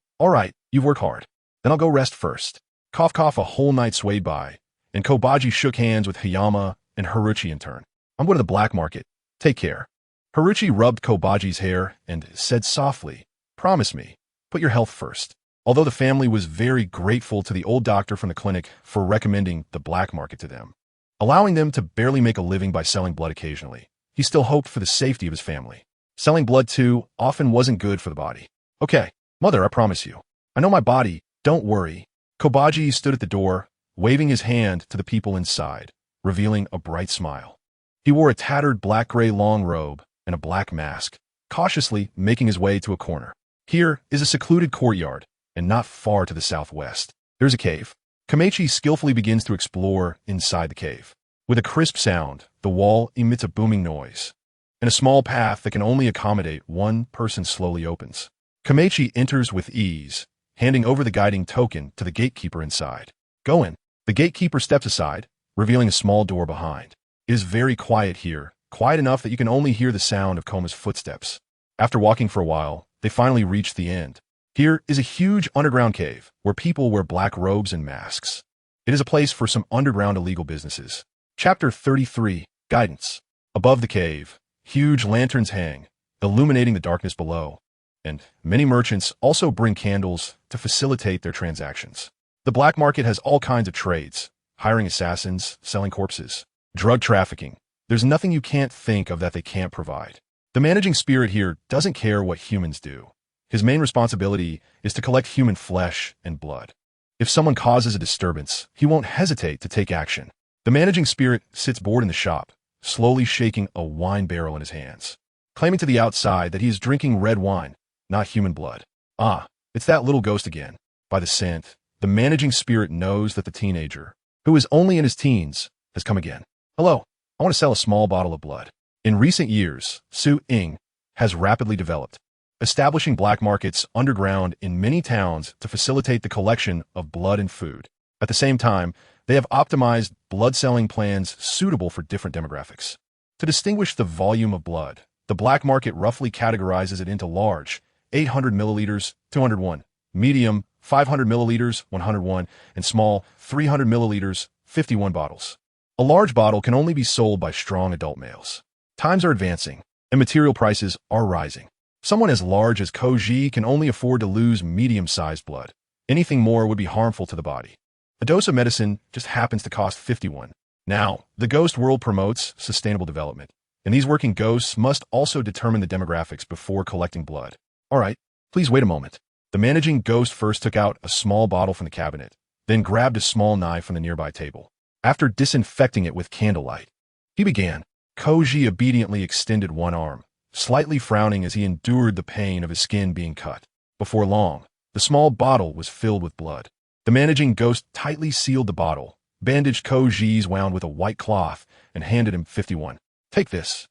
you've worked hard. Then I'll go rest first. Cough, cough. A whole night swayed by, and Kobaji shook hands with Hayama and Haruchi in turn. I'm going to the black market. Take care. Haruchi rubbed Kobaji's hair and said softly, Promise me, put your health first. Although the family was very grateful to the old doctor from the clinic for recommending the black market to them, allowing them to barely make a living by selling blood occasionally, he still hoped for the safety of his family. Selling blood, too, often wasn't good for the body. Okay, mother, I promise you. I know my body, don't worry. Kobaji stood at the door, waving his hand to the people inside, revealing a bright smile. He wore a tattered black-gray long robe and a black mask, cautiously making his way to a corner. Here is a secluded courtyard, and not far to the southwest, there's a cave. Komechi skillfully begins to explore inside the cave. With a crisp sound, the wall emits a booming noise, and a small path that can only accommodate one person slowly opens. Komechi enters with ease, handing over the guiding token to the gatekeeper inside. Go in. The gatekeeper steps aside, revealing a small door behind. It is very quiet here, quiet enough that you can only hear the sound of Koma's footsteps. After walking for a while, they finally reach the end. Here is a huge underground cave where people wear black robes and masks. It is a place for some underground illegal businesses. Chapter 33, Guidance. Above the cave, huge lanterns hang, illuminating the darkness below, and many merchants also bring candles to facilitate their transactions. The black market has all kinds of trades, hiring assassins, selling corpses, drug trafficking. There's nothing you can't think of that they can't provide. The managing spirit here doesn't care what humans do. His main responsibility is to collect human flesh and blood. If someone causes a disturbance, he won't hesitate to take action. The managing spirit sits bored in the shop, slowly shaking a wine barrel in his hands, claiming to the outside that he is drinking red wine, not human blood. Ah, it's that little ghost again. By the scent, the managing spirit knows that the teenager, who is only in his teens, has come again. Hello, I want to sell a small bottle of blood. In recent years, Su Ing has rapidly developed, establishing black markets underground in many towns to facilitate the collection of blood and food. At the same time, they have optimized blood-selling plans suitable for different demographics. To distinguish the volume of blood, the black market roughly categorizes it into large, 800 milliliters, 201, medium, 500 milliliters, 101, and small, 300 milliliters, 51 bottles. A large bottle can only be sold by strong adult males. Times are advancing, and material prices are rising. Someone as large as Koji can only afford to lose medium-sized blood. Anything more would be harmful to the body. A dose of medicine just happens to cost 51. Now, the ghost world promotes sustainable development, and these working ghosts must also determine the demographics before collecting blood. All right, please wait a moment. The managing ghost first took out a small bottle from the cabinet, then grabbed a small knife from the nearby table. After disinfecting it with candlelight, he began. Koji obediently extended one arm, slightly frowning as he endured the pain of his skin being cut. Before long, the small bottle was filled with blood. The managing ghost tightly sealed the bottle, bandaged Koji's wound with a white cloth, and handed him 51. Take this.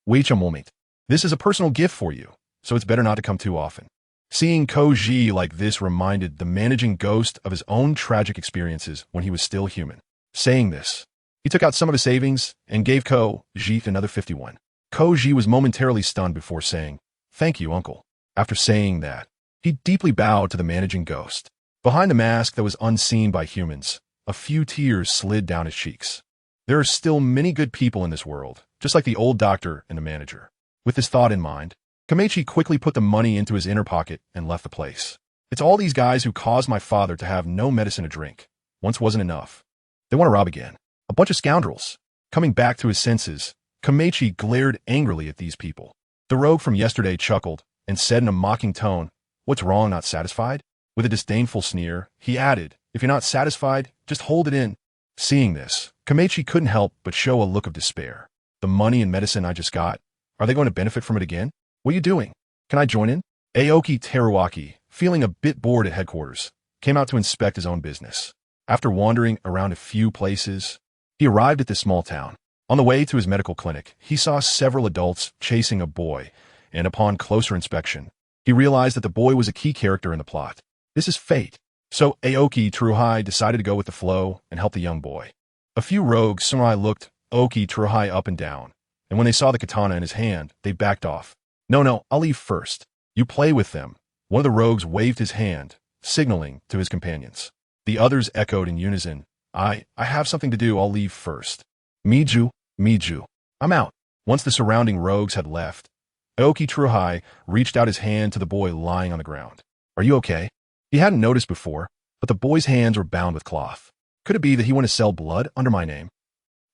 Wait a moment. This is a personal gift for you, so it's better not to come too often. Seeing Koji like this reminded the managing ghost of his own tragic experiences when he was still human. Saying this, he took out some of his savings and gave Koji another 51. Koji was momentarily stunned before saying, "Thank you, uncle." After saying that, he deeply bowed to the managing ghost. Behind the mask that was unseen by humans, a few tears slid down his cheeks. There are still many good people in this world, just like the old doctor and the manager. With this thought in mind, Komechi quickly put the money into his inner pocket and left the place. It's all these guys who caused my father to have no medicine to drink. Once wasn't enough. They want to rob again. A bunch of scoundrels. Coming back to his senses, Komechi glared angrily at these people. The rogue from yesterday chuckled and said in a mocking tone, "What's wrong, not satisfied?" With a disdainful sneer, he added, "If you're not satisfied, just hold it in." Seeing this, Komechi couldn't help but show a look of despair. The money and medicine I just got, are they going to benefit from it again? What are you doing? Can I join in? Aoki Teruaki, feeling a bit bored at headquarters, came out to inspect his own business. After wandering around a few places, he arrived at this small town. On the way to his medical clinic, he saw several adults chasing a boy, and upon closer inspection, he realized that the boy was a key character in the plot. This is fate. So Aoki Teruhai decided to go with the flow and help the young boy. A few rogue samurai looked Aoki Teruhai up and down, and when they saw the katana in his hand, they backed off. No, I'll leave first. You play with them." One of the rogues waved his hand, signaling to his companions. The others echoed in unison, I have something to do, I'll leave first." Miju, I'm out." Once the surrounding rogues had left, Aoki Teruhai reached out his hand to the boy lying on the ground. "Are you okay?" He hadn't noticed before, but the boy's hands were bound with cloth. Could it be that he wanted to sell blood under my name?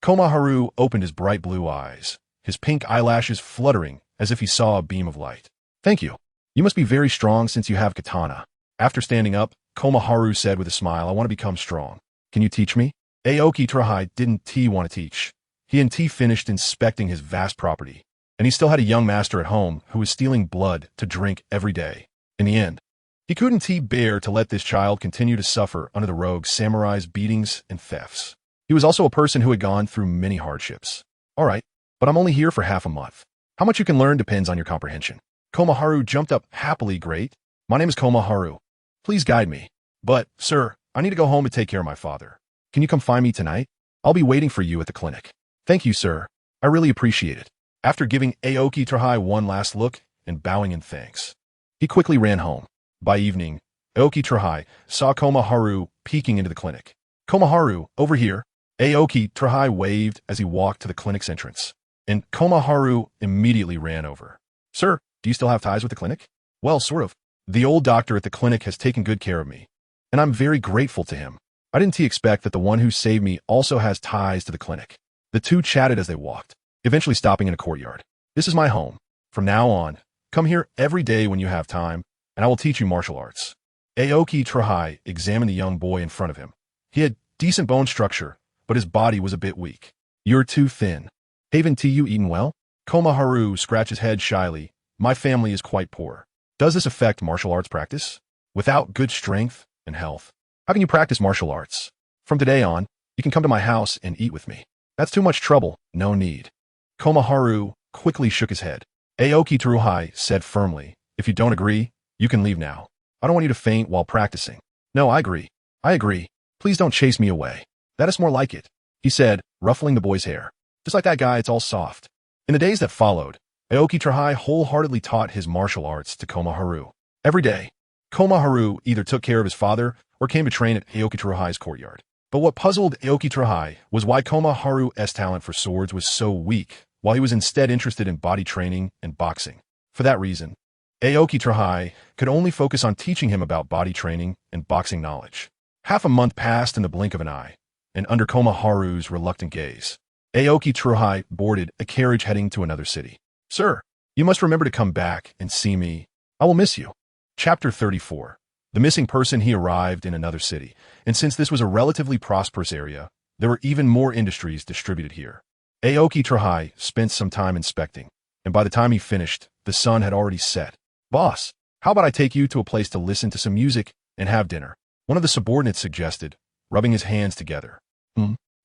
Komaharu opened his bright blue eyes, his pink eyelashes fluttering as if he saw a beam of light. "Thank you. You must be very strong since you have katana." After standing up, Komaharu said with a smile, "I want to become strong. Can you teach me?" Aoki Teruhai didn't want to teach. He and T finished inspecting his vast property, and he still had a young master at home who was stealing blood to drink every day. In the end, he couldn't bear to let this child continue to suffer under the rogue samurai's beatings and thefts. He was also a person who had gone through many hardships. "All right, but I'm only here for half a month. How much you can learn depends on your comprehension." Komaharu jumped up happily. "Great. My name is Komaharu. Please guide me. But, sir, I need to go home to take care of my father. Can you come find me tonight? I'll be waiting for you at the clinic." "Thank you, sir. I really appreciate it." After giving Aoki Teruhai one last look and bowing in thanks, he quickly ran home. By evening, Aoki Teruhai saw Komaharu peeking into the clinic. "Komaharu, over here." Aoki Teruhai waved as he walked to the clinic's entrance, and Komaharu immediately ran over. "Sir, do you still have ties with the clinic?" "Well, sort of. The old doctor at the clinic has taken good care of me, and I'm very grateful to him. I didn't expect that the one who saved me also has ties to the clinic." The two chatted as they walked, eventually stopping in a courtyard. "This is my home. From now on, come here every day when you have time, and I will teach you martial arts." Aoki Teruhai examined the young boy in front of him. He had decent bone structure, but his body was a bit weak. "You're too thin. Haven't you eaten well?" Komaharu scratched his head shyly. "My family is quite poor." "Does this affect martial arts practice? Without good strength and health, how can you practice martial arts? From today on, you can come to my house and eat with me." "That's too much trouble. No need." Komaharu quickly shook his head. Aoki Teruhai said firmly, if you don't agree, you can leave now. I don't want you to faint while practicing. No, I agree. I agree. Please don't chase me away. That is more like it, he said, ruffling the boy's hair. Just like that guy, it's all soft. In the days that followed, Aoki Teruhai wholeheartedly taught his martial arts to Komaharu. Every day, Komaharu either took care of his father or came to train at Aoki Teruhai's courtyard. But what puzzled Aoki Teruhai was why Komaharu's talent for swords was so weak, while he was instead interested in body training and boxing. For that reason, Aoki Teruhai could only focus on teaching him about body training and boxing knowledge. Half a month passed in the blink of an eye, and under Komaharu's reluctant gaze, Aoki Teruhai boarded a carriage heading to another city. Sir, you must remember to come back and see me. I will miss you. Chapter 34. The missing person. He arrived in another city, and since this was a relatively prosperous area, there were even more industries distributed here. Aoki Teruhai spent some time inspecting, and by the time he finished, the sun had already set. Boss, how about I take you to a place to listen to some music and have dinner? One of the subordinates suggested, rubbing his hands together.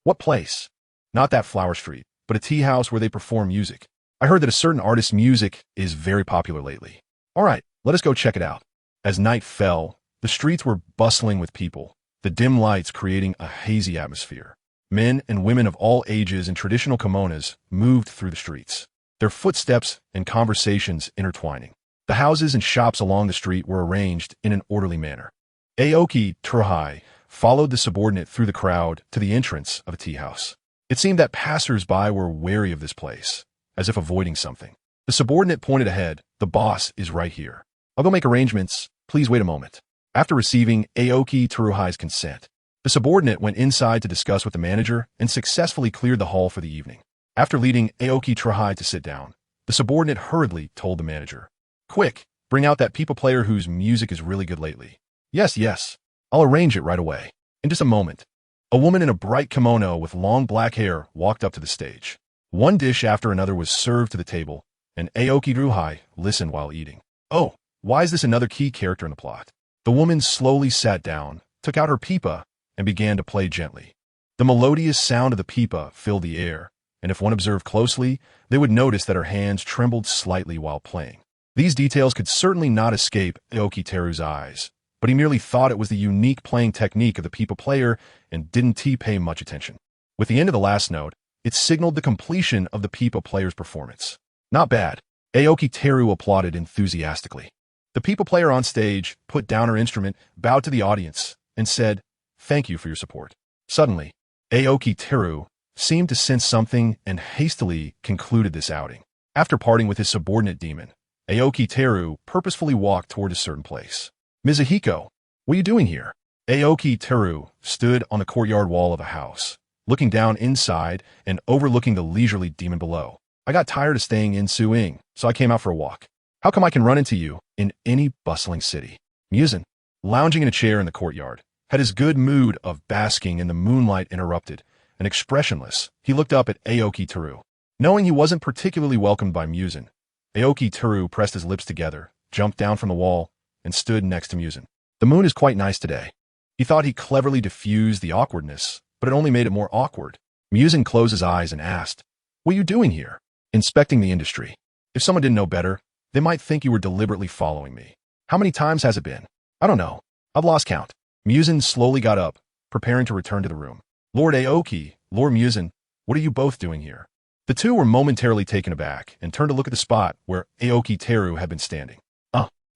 What place? Not that flower street, but a tea house where they perform music. I heard that a certain artist's music is very popular lately. All right, let us go check it out. As night fell, the streets were bustling with people, the dim lights creating a hazy atmosphere. Men and women of all ages in traditional kimonos moved through the streets, their footsteps and conversations intertwining. The houses and shops along the street were arranged in an orderly manner. Aoki Teruhai followed the subordinate through the crowd to the entrance of a tea house. It seemed that passers-by were wary of this place, as if avoiding something. The subordinate pointed ahead. The boss is right here. I'll go make arrangements. Please wait a moment. After receiving Aoki Teruhai's consent, the subordinate went inside to discuss with the manager and successfully cleared the hall for the evening. After leading Aoki Teruhai to sit down, the subordinate hurriedly told the manager, Quick, bring out that people player whose music is really good lately. Yes, I'll arrange it right away. In just a moment, a woman in a bright kimono with long black hair walked up to the stage. One dish after another was served to the table, and Aoki Teruhai listened while eating. Oh, why is this another key character in the plot? The woman slowly sat down, took out her pipa, and began to play gently. The melodious sound of the pipa filled the air, and if one observed closely, they would notice that her hands trembled slightly while playing. These details could certainly not escape Aoki Teru's eyes, but he merely thought it was the unique playing technique of the pipa player and didn't pay much attention. With the end of the last note, it signaled the completion of the pipa player's performance. Not bad. Aoki Teru applauded enthusiastically. The pipa player on stage put down her instrument, bowed to the audience, and said, Thank you for your support. Suddenly, Aoki Teru seemed to sense something and hastily concluded this outing. After parting with his subordinate demon, Aoki Teru purposefully walked toward a certain place. Mizuhiko, what are you doing here? Aoki Teru stood on the courtyard wall of a house, looking down inside and overlooking the leisurely demon below. I got tired of staying in Suing, so I came out for a walk. How come I can run into you in any bustling city? Muzan, lounging in a chair in the courtyard, had his good mood of basking in the moonlight interrupted, and expressionless, he looked up at Aoki Teru. Knowing he wasn't particularly welcomed by Muzan, Aoki Teru pressed his lips together, jumped down from the wall, and stood next to Muzan. The moon is quite nice today. He thought he cleverly diffused the awkwardness, but it only made it more awkward. Muzan closed his eyes and asked, What are you doing here? Inspecting the industry. If someone didn't know better, they might think you were deliberately following me. How many times has it been? I don't know. I've lost count. Muzan slowly got up, preparing to return to the room. Lord Aoki, Lord Muzan, what are you both doing here? The two were momentarily taken aback and turned to look at the spot where Aoki Teru had been standing.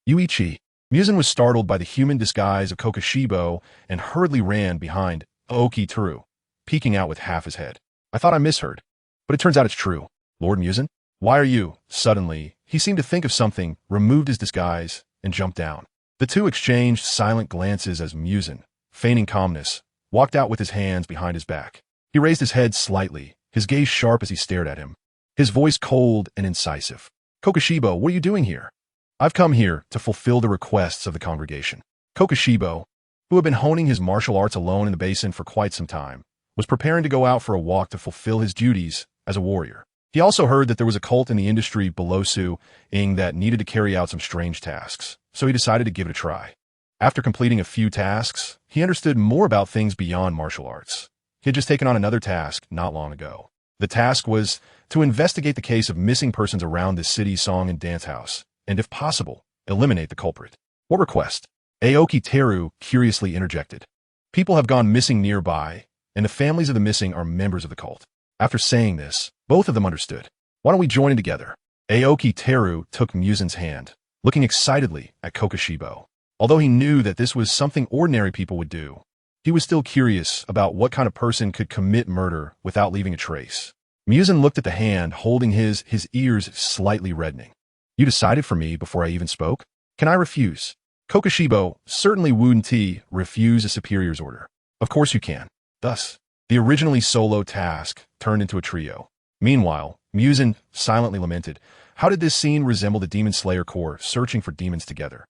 Yuichi. Muzan was startled by the human disguise of Kokoshibo and hurriedly ran behind Aoki Teru, peeking out with half his head. I thought I misheard, but it turns out it's true. Lord Muzan? Why are you? Suddenly, he seemed to think of something, removed his disguise, and jumped down. The two exchanged silent glances as Muzan, feigning calmness, walked out with his hands behind his back. He raised his head slightly, his gaze sharp as he stared at him, his voice cold and incisive. Kokoshibo, what are you doing here? I've come here to fulfill the requests of the congregation. Kokoshibo, who had been honing his martial arts alone in the basin for quite some time, was preparing to go out for a walk to fulfill his duties as a warrior. He also heard that there was a cult in the industry below Suing that needed to carry out some strange tasks, so he decided to give it a try. After completing a few tasks, he understood more about things beyond martial arts. He had just taken on another task not long ago. The task was to investigate the case of missing persons around this city's song and dance house, and if possible, eliminate the culprit. What request? Aoki Teru curiously interjected. People have gone missing nearby, and the families of the missing are members of the cult. After saying this, both of them understood. Why don't we join in together? Aoki Teru took Muzan's hand, looking excitedly at Kokoshibo. Although he knew that this was something ordinary people would do, he was still curious about what kind of person could commit murder without leaving a trace. Muzan looked at the hand, holding his ears slightly reddening. You decided for me before I even spoke? Can I refuse? Kokoshibo certainly wouldn't refuse a superior's order. Of course you can. Thus, the originally solo task turned into a trio. Meanwhile, Muzan silently lamented. How did this scene resemble the Demon Slayer Corps searching for demons together?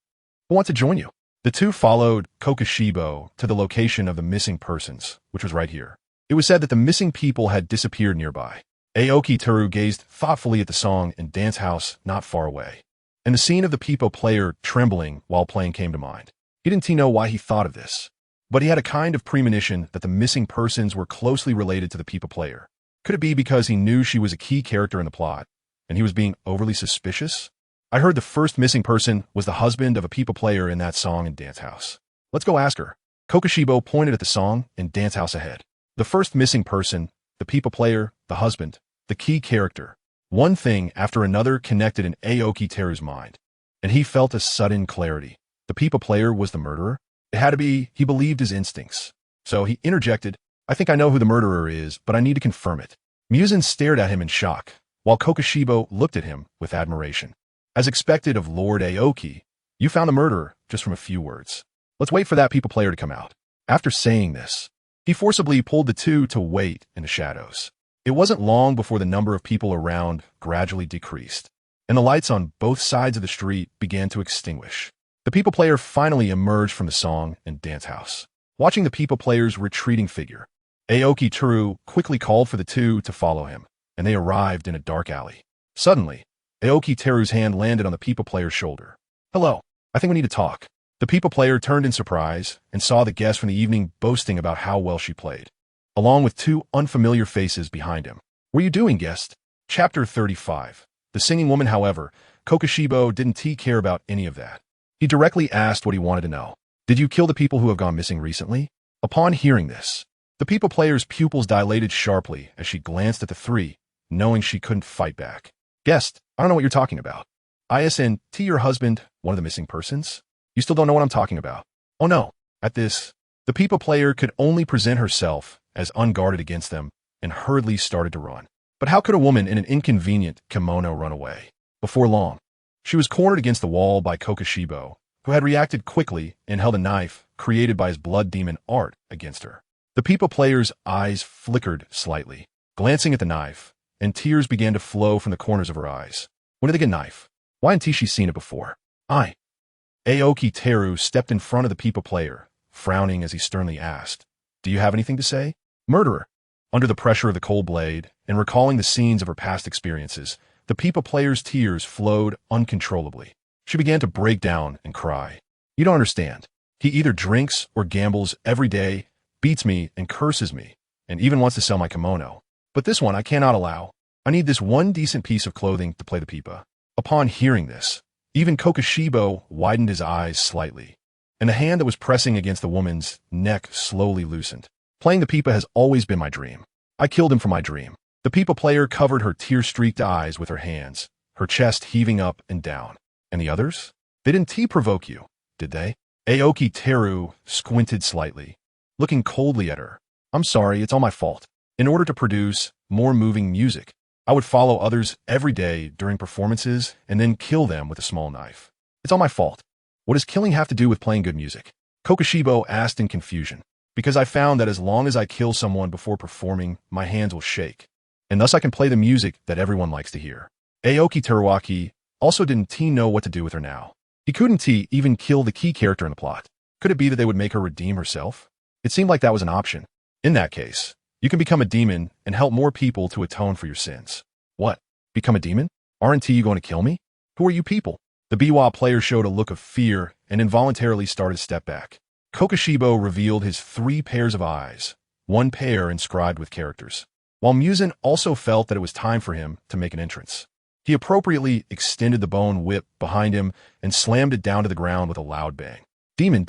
Who wants to join you? The two followed Kokoshibo to the location of the missing persons, which was right here. It was said that the missing people had disappeared nearby. Aoki Teru gazed thoughtfully at the song and dance house not far away, and the scene of the Pipo player trembling while playing came to mind. He didn't know why he thought of this, but he had a kind of premonition that the missing persons were closely related to the Pipo player. Could it be because he knew she was a key character in the plot, and he was being overly suspicious? I heard the first missing person was the husband of a Pipo player in that song and dance house. Let's go ask her. Kokoshibo pointed at the song and dance house ahead. The first missing person, the Pipo player, the husband, the key character. One thing after another connected in Aoki Teru's mind, and he felt a sudden clarity. The Pipo player was the murderer? It had to be. He believed his instincts. So he interjected, I think I know who the murderer is, but I need to confirm it. Muzan stared at him in shock, while Kokoshibo looked at him with admiration. As expected of Lord Aoki, you found the murderer just from a few words. Let's wait for that Pipo player to come out. After saying this, he forcibly pulled the two to wait in the shadows. It wasn't long before the number of people around gradually decreased, and the lights on both sides of the street began to extinguish. The Pipo player finally emerged from the song and dance house. Watching the Pipo player's retreating figure, Aoki Teru quickly called for the two to follow him, and they arrived in a dark alley. Suddenly, Aoki Teru's hand landed on the Pipo player's shoulder. Hello, I think we need to talk. The Pipo player turned in surprise and saw the guest from the evening boasting about how well she played, along with two unfamiliar faces behind him. What are you doing, guest? Chapter 35. The singing woman, however, Kokoshibo didn't care about any of that. He directly asked what he wanted to know. Did you kill the people who have gone missing recently? Upon hearing this, the Pipo player's pupils dilated sharply as she glanced at the three, knowing she couldn't fight back. Guest, I don't know what you're talking about. Isn't your husband one of the missing persons? You still don't know what I'm talking about. Oh no. At this, the Pipo player could only present herself as unguarded against them and hurriedly started to run. But how could a woman in an inconvenient kimono run away? Before long, she was cornered against the wall by Kokoshibo, who had reacted quickly and held a knife created by his blood demon art against her. The Pipo player's eyes flickered slightly, glancing at the knife, and tears began to flow from the corners of her eyes. When did they get a knife? Why hadn't she seen it before? Aoki Teru stepped in front of the Pipo player, frowning as he sternly asked, Do you have anything to say? Murderer. Under the pressure of the cold blade, and recalling the scenes of her past experiences, the Pipo player's tears flowed uncontrollably. She began to break down and cry. You don't understand. He either drinks or gambles every day, beats me and curses me, and even wants to sell my kimono. But this one I cannot allow. I need this one decent piece of clothing to play the pipa. Upon hearing this, even Kokoshibo widened his eyes slightly, and the hand that was pressing against the woman's neck slowly loosened. Playing the pipa has always been my dream. I killed him for my dream. The pipa player covered her tear-streaked eyes with her hands, her chest heaving up and down. And the others? They didn't provoke you, did they? Aoki Teru squinted slightly, looking coldly at her. I'm sorry, it's all my fault. In order to produce more moving music, I would follow others every day during performances and then kill them with a small knife. It's all my fault. What does killing have to do with playing good music? Kokoshibo asked in confusion. Because I found that as long as I kill someone before performing, my hands will shake, and thus I can play the music that everyone likes to hear. Aoki Teruaki also didn't know what to do with her now. He couldn't even kill the key character in the plot. Could it be that they would make her redeem herself? It seemed like that was an option. In that case, you can become a demon and help more people to atone for your sins. What? Become a demon? Aren't you going to kill me? Who are you people? The Biwa player showed a look of fear and involuntarily started to step back. Kokoshibo revealed his 3 pairs of eyes, one pair inscribed with characters. while Muzan also felt that it was time for him to make an entrance. He appropriately extended the bone whip behind him and slammed it down to the ground with a loud bang. Demon,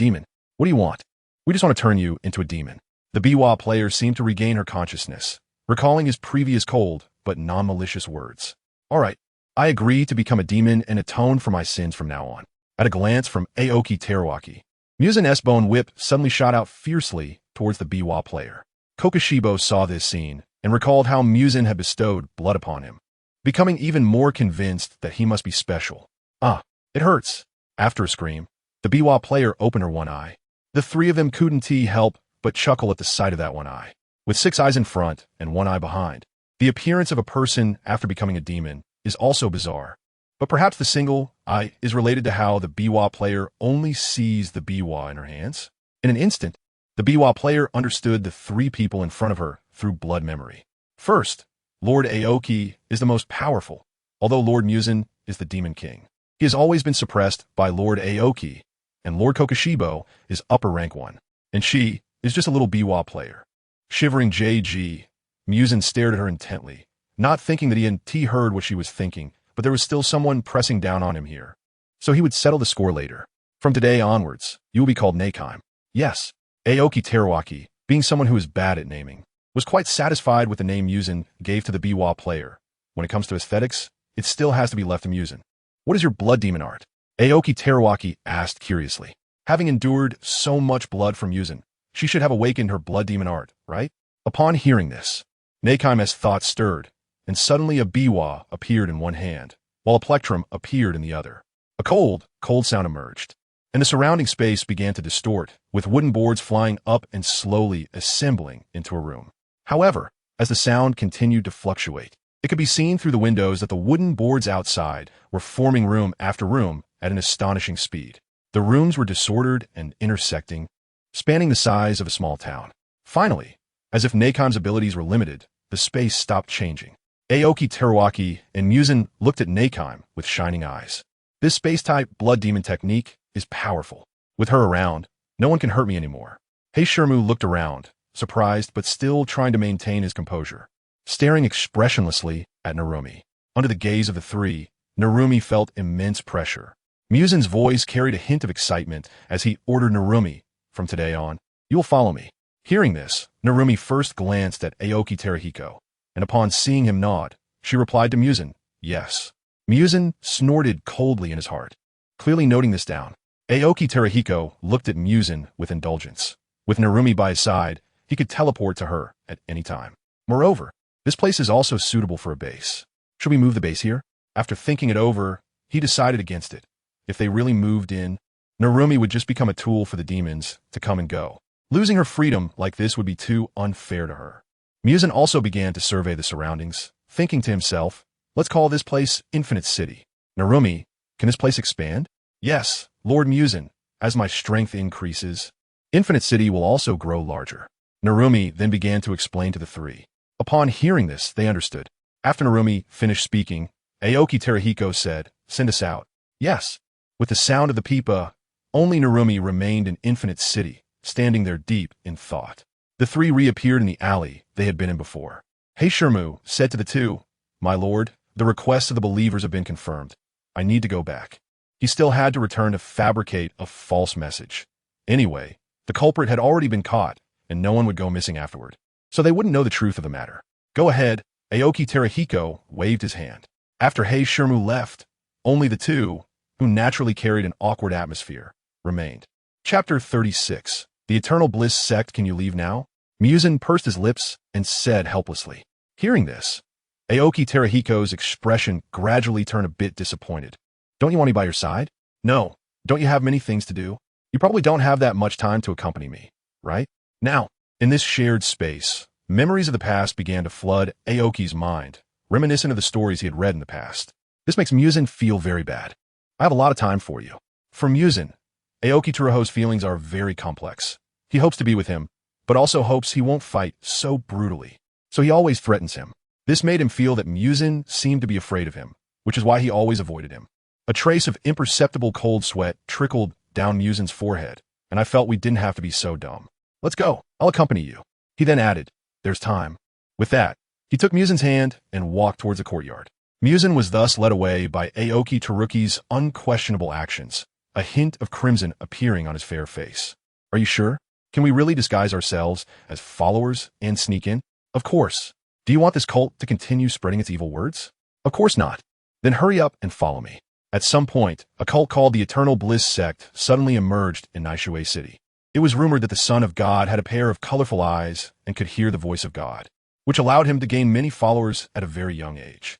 what do you want? We just want to turn you into a demon. The biwa player seemed to regain her consciousness, recalling his previous cold but non-malicious words. All right, I agree to become a demon and atone for my sins from now on. At a glance from Aoki Teruaki, Muzan's bone whip suddenly shot out fiercely towards the biwa player. Kokoshibo saw this scene and recalled how Muzan had bestowed blood upon him, becoming even more convinced that he must be special. Ah, it hurts. After a scream, the biwa player opened her one eye. The three of them couldn't help but chuckle at the sight of that one eye. With 6 eyes in front and 1 eye behind, the appearance of a person after becoming a demon is also bizarre. But perhaps the single eye is related to how the biwa player only sees the biwa in her hands. In an instant, the biwa player understood the 3 people in front of her through blood memory. First, Lord Aoki is the most powerful, although Lord Muzan is the demon king. He has always been suppressed by Lord Aoki, and Lord Kokoshibo is upper rank 1, and she is just a little biwa player. Shivering JG, Muzan stared at her intently, not thinking that he hadn't heard what she was thinking, but there was still someone pressing down on him here. So he would settle the score later. From today onwards, you will be called Neikime. Yes, Aoki Teruaki, being someone who is bad at naming, was quite satisfied with the name Muzan gave to the biwa player. When it comes to aesthetics, it still has to be left to Muzan. What is your blood demon art? Aoki Teruaki asked curiously. Having endured so much blood from Muzan, she should have awakened her blood demon art, right? Upon hearing this, Neikaime's thoughts stirred, and suddenly a biwa appeared in one hand, while a plectrum appeared in the other. A cold sound emerged, and the surrounding space began to distort, with wooden boards flying up and slowly assembling into a room. However, as the sound continued to fluctuate, it could be seen through the windows that the wooden boards outside were forming room after room at an astonishing speed. The rooms were disordered and intersecting, spanning the size of a small town. Finally, as if Neikaime's abilities were limited, the space stopped changing. Aoki Teruaki and Muzan looked at Neikaime with shining eyes. This space-type blood demon technique is powerful. With her around, no one can hurt me anymore. Heishirmu looked around, surprised but still trying to maintain his composure, staring expressionlessly at Narumi. Under the gaze of the 3, Narumi felt immense pressure. Muzan's voice carried a hint of excitement as he ordered Narumi, from today on, you will follow me. Hearing this, Narumi first glanced at Aoki Teruhiko, and upon seeing him nod, she replied to Muzan, yes. Muzan snorted coldly in his heart. Clearly noting this down, Aoki Teruhiko looked at Muzan with indulgence. With Narumi by his side, he could teleport to her at any time. Moreover, this place is also suitable for a base. Should we move the base here? After thinking it over, he decided against it. If they really moved in, Narumi would just become a tool for the demons to come and go. Losing her freedom like this would be too unfair to her. Muzan also began to survey the surroundings, thinking to himself, let's call this place Infinite City. Narumi, can this place expand? Yes, Lord Muzan, as my strength increases, Infinite City will also grow larger. Narumi then began to explain to the 3. Upon hearing this, they understood. After Narumi finished speaking, Aoki Teruhiko said, send us out. Yes. With the sound of the pipa, only Narumi remained in Infinite City, standing there deep in thought. The 3 reappeared in the alley they had been in before. Heishirmu said to the 2, my lord, the requests of the believers have been confirmed. I need to go back. He still had to return to fabricate a false message. Anyway, the culprit had already been caught, and no one would go missing afterward, so they wouldn't know the truth of the matter. Go ahead, Aoki Teruhiko waved his hand. After Heishirmu left, only the 2, who naturally carried an awkward atmosphere, remained. Chapter 36. The Eternal Bliss Sect. Can you leave now? Muzan pursed his lips and said helplessly. Hearing this, Aoki Teruhiko's expression gradually turned a bit disappointed. Don't you want me by your side? No. Don't you have many things to do? You probably don't have that much time to accompany me, right? Now, in this shared space, memories of the past began to flood Aoki's mind, reminiscent of the stories he had read in the past. This makes Muzan feel very bad. I have a lot of time for you. For Muzan, Aoki Teruho's feelings are very complex. He hopes to be with him, but also hopes he won't fight so brutally. So he always threatens him. This made him feel that Muzan seemed to be afraid of him, which is why he always avoided him. A trace of imperceptible cold sweat trickled down Muzan's forehead, and I felt we didn't have to be so dumb. Let's go. I'll accompany you. He then added, there's time. With that, He took Muzan's hand and walked towards the courtyard. Muzan was thus led away by Aoki Taruki's unquestionable actions, a hint of crimson appearing on his fair face. Are you sure? Can we really disguise ourselves as followers and sneak in? Of course. Do you want this cult to continue spreading its evil words? Of course not. Then hurry up and follow me. At some point, a cult called the Eternal Bliss Sect suddenly emerged in Naishue City. It was rumored that the Son of God had a pair of colorful eyes and could hear the voice of God, which allowed him to gain many followers at a very young age.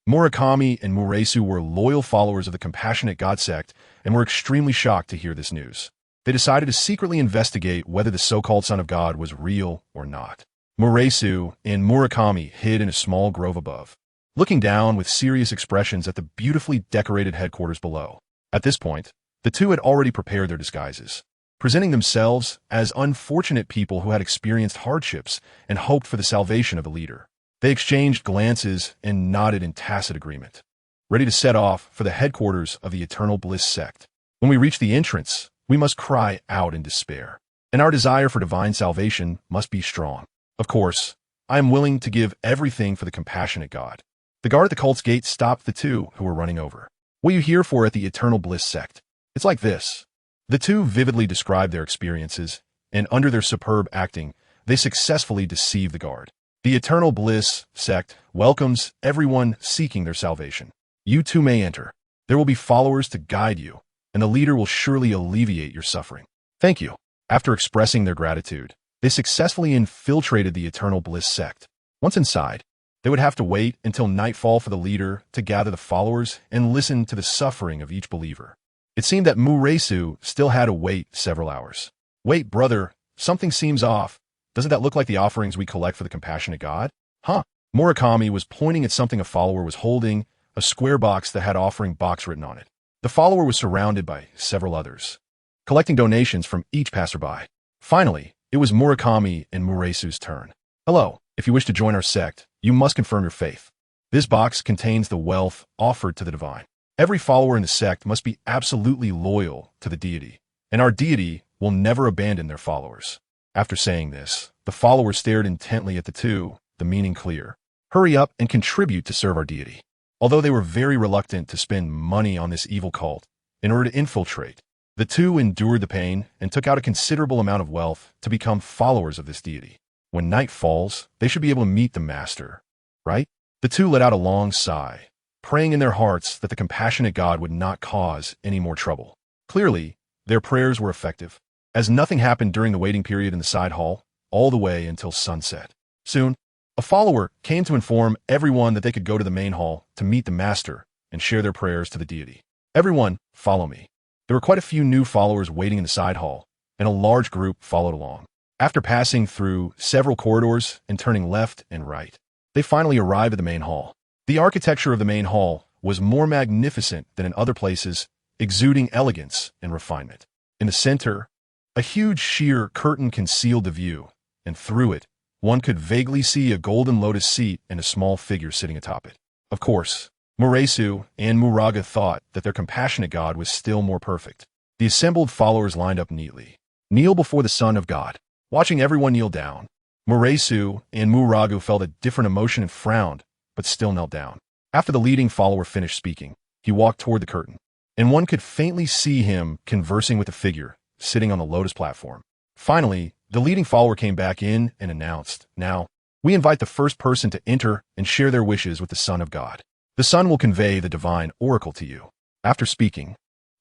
Murakami and Muresu were loyal followers of the Compassionate God sect and were extremely shocked to hear this news. They decided to secretly investigate whether the so-called Son of God was real or not. Muresu and Murakami hid in a small grove above, looking down with serious expressions at the beautifully decorated headquarters below. At this point, the two had already prepared their disguises, presenting themselves as unfortunate people who had experienced hardships and hoped for the salvation of the leader. They exchanged glances and nodded in tacit agreement, ready to set off for the headquarters of the Eternal Bliss sect. When we reach the entrance, we must cry out in despair, and our desire for divine salvation must be strong. Of course, I am willing to give everything for the Compassionate God. The guard at the cult's gate stopped the two who were running over. What are you here for at the Eternal Bliss sect? It's like this. The two vividly described their experiences, and under their superb acting, they successfully deceived the guard. The Eternal Bliss sect welcomes everyone seeking their salvation. You too may enter. There will be followers to guide you, and the leader will surely alleviate your suffering. Thank you. After expressing their gratitude, they successfully infiltrated the Eternal Bliss sect. Once inside, they would have to wait until nightfall for the leader to gather the followers and listen to the suffering of each believer. It seemed that Muresu still had to wait several hours. Wait, brother, something seems off. Doesn't that look like the offerings we collect for the Compassionate God? Huh? Murakami was pointing at something a follower was holding, a square box that had offering box written on it. The follower was surrounded by several others, collecting donations from each passerby. Finally, it was Murakami and Muresu's turn. Hello, if you wish to join our sect, you must confirm your faith. This box contains the wealth offered to the divine. Every follower in the sect must be absolutely loyal to the deity, and our deity will never abandon their followers. After saying this, the follower stared intently at the two, the meaning clear. Hurry up and contribute to serve our deity. Although they were very reluctant to spend money on this evil cult in order to infiltrate, the two endured the pain and took out a considerable amount of wealth to become followers of this deity. When night falls, they should be able to meet the master, right? The two let out a long sigh, praying in their hearts that the Compassionate God would not cause any more trouble. Clearly, their prayers were effective, as nothing happened during the waiting period in the side hall, all the way until sunset. Soon, a follower came to inform everyone that they could go to the main hall to meet the master and share their prayers to the deity. Everyone, follow me. There were quite a few new followers waiting in the side hall, and a large group followed along. After passing through several corridors and turning left and right, they finally arrived at the main hall. The architecture of the main hall was more magnificent than in other places, exuding elegance and refinement. In the center, a huge sheer curtain concealed the view, and through it, one could vaguely see a golden lotus seat and a small figure sitting atop it. Of course, Muresu and Muraga thought that their Compassionate God was still more perfect. The assembled followers lined up neatly. Kneel before the Son of God. Watching everyone kneel down, Muresu and Muragu felt a different emotion and frowned, but still knelt down. After the leading follower finished speaking, he walked toward the curtain, and one could faintly see him conversing with the figure sitting on the lotus platform. Finally, the leading follower came back in and announced, "Now, we invite the first person to enter and share their wishes with the Son of God. The Son will convey the divine oracle to you." After speaking,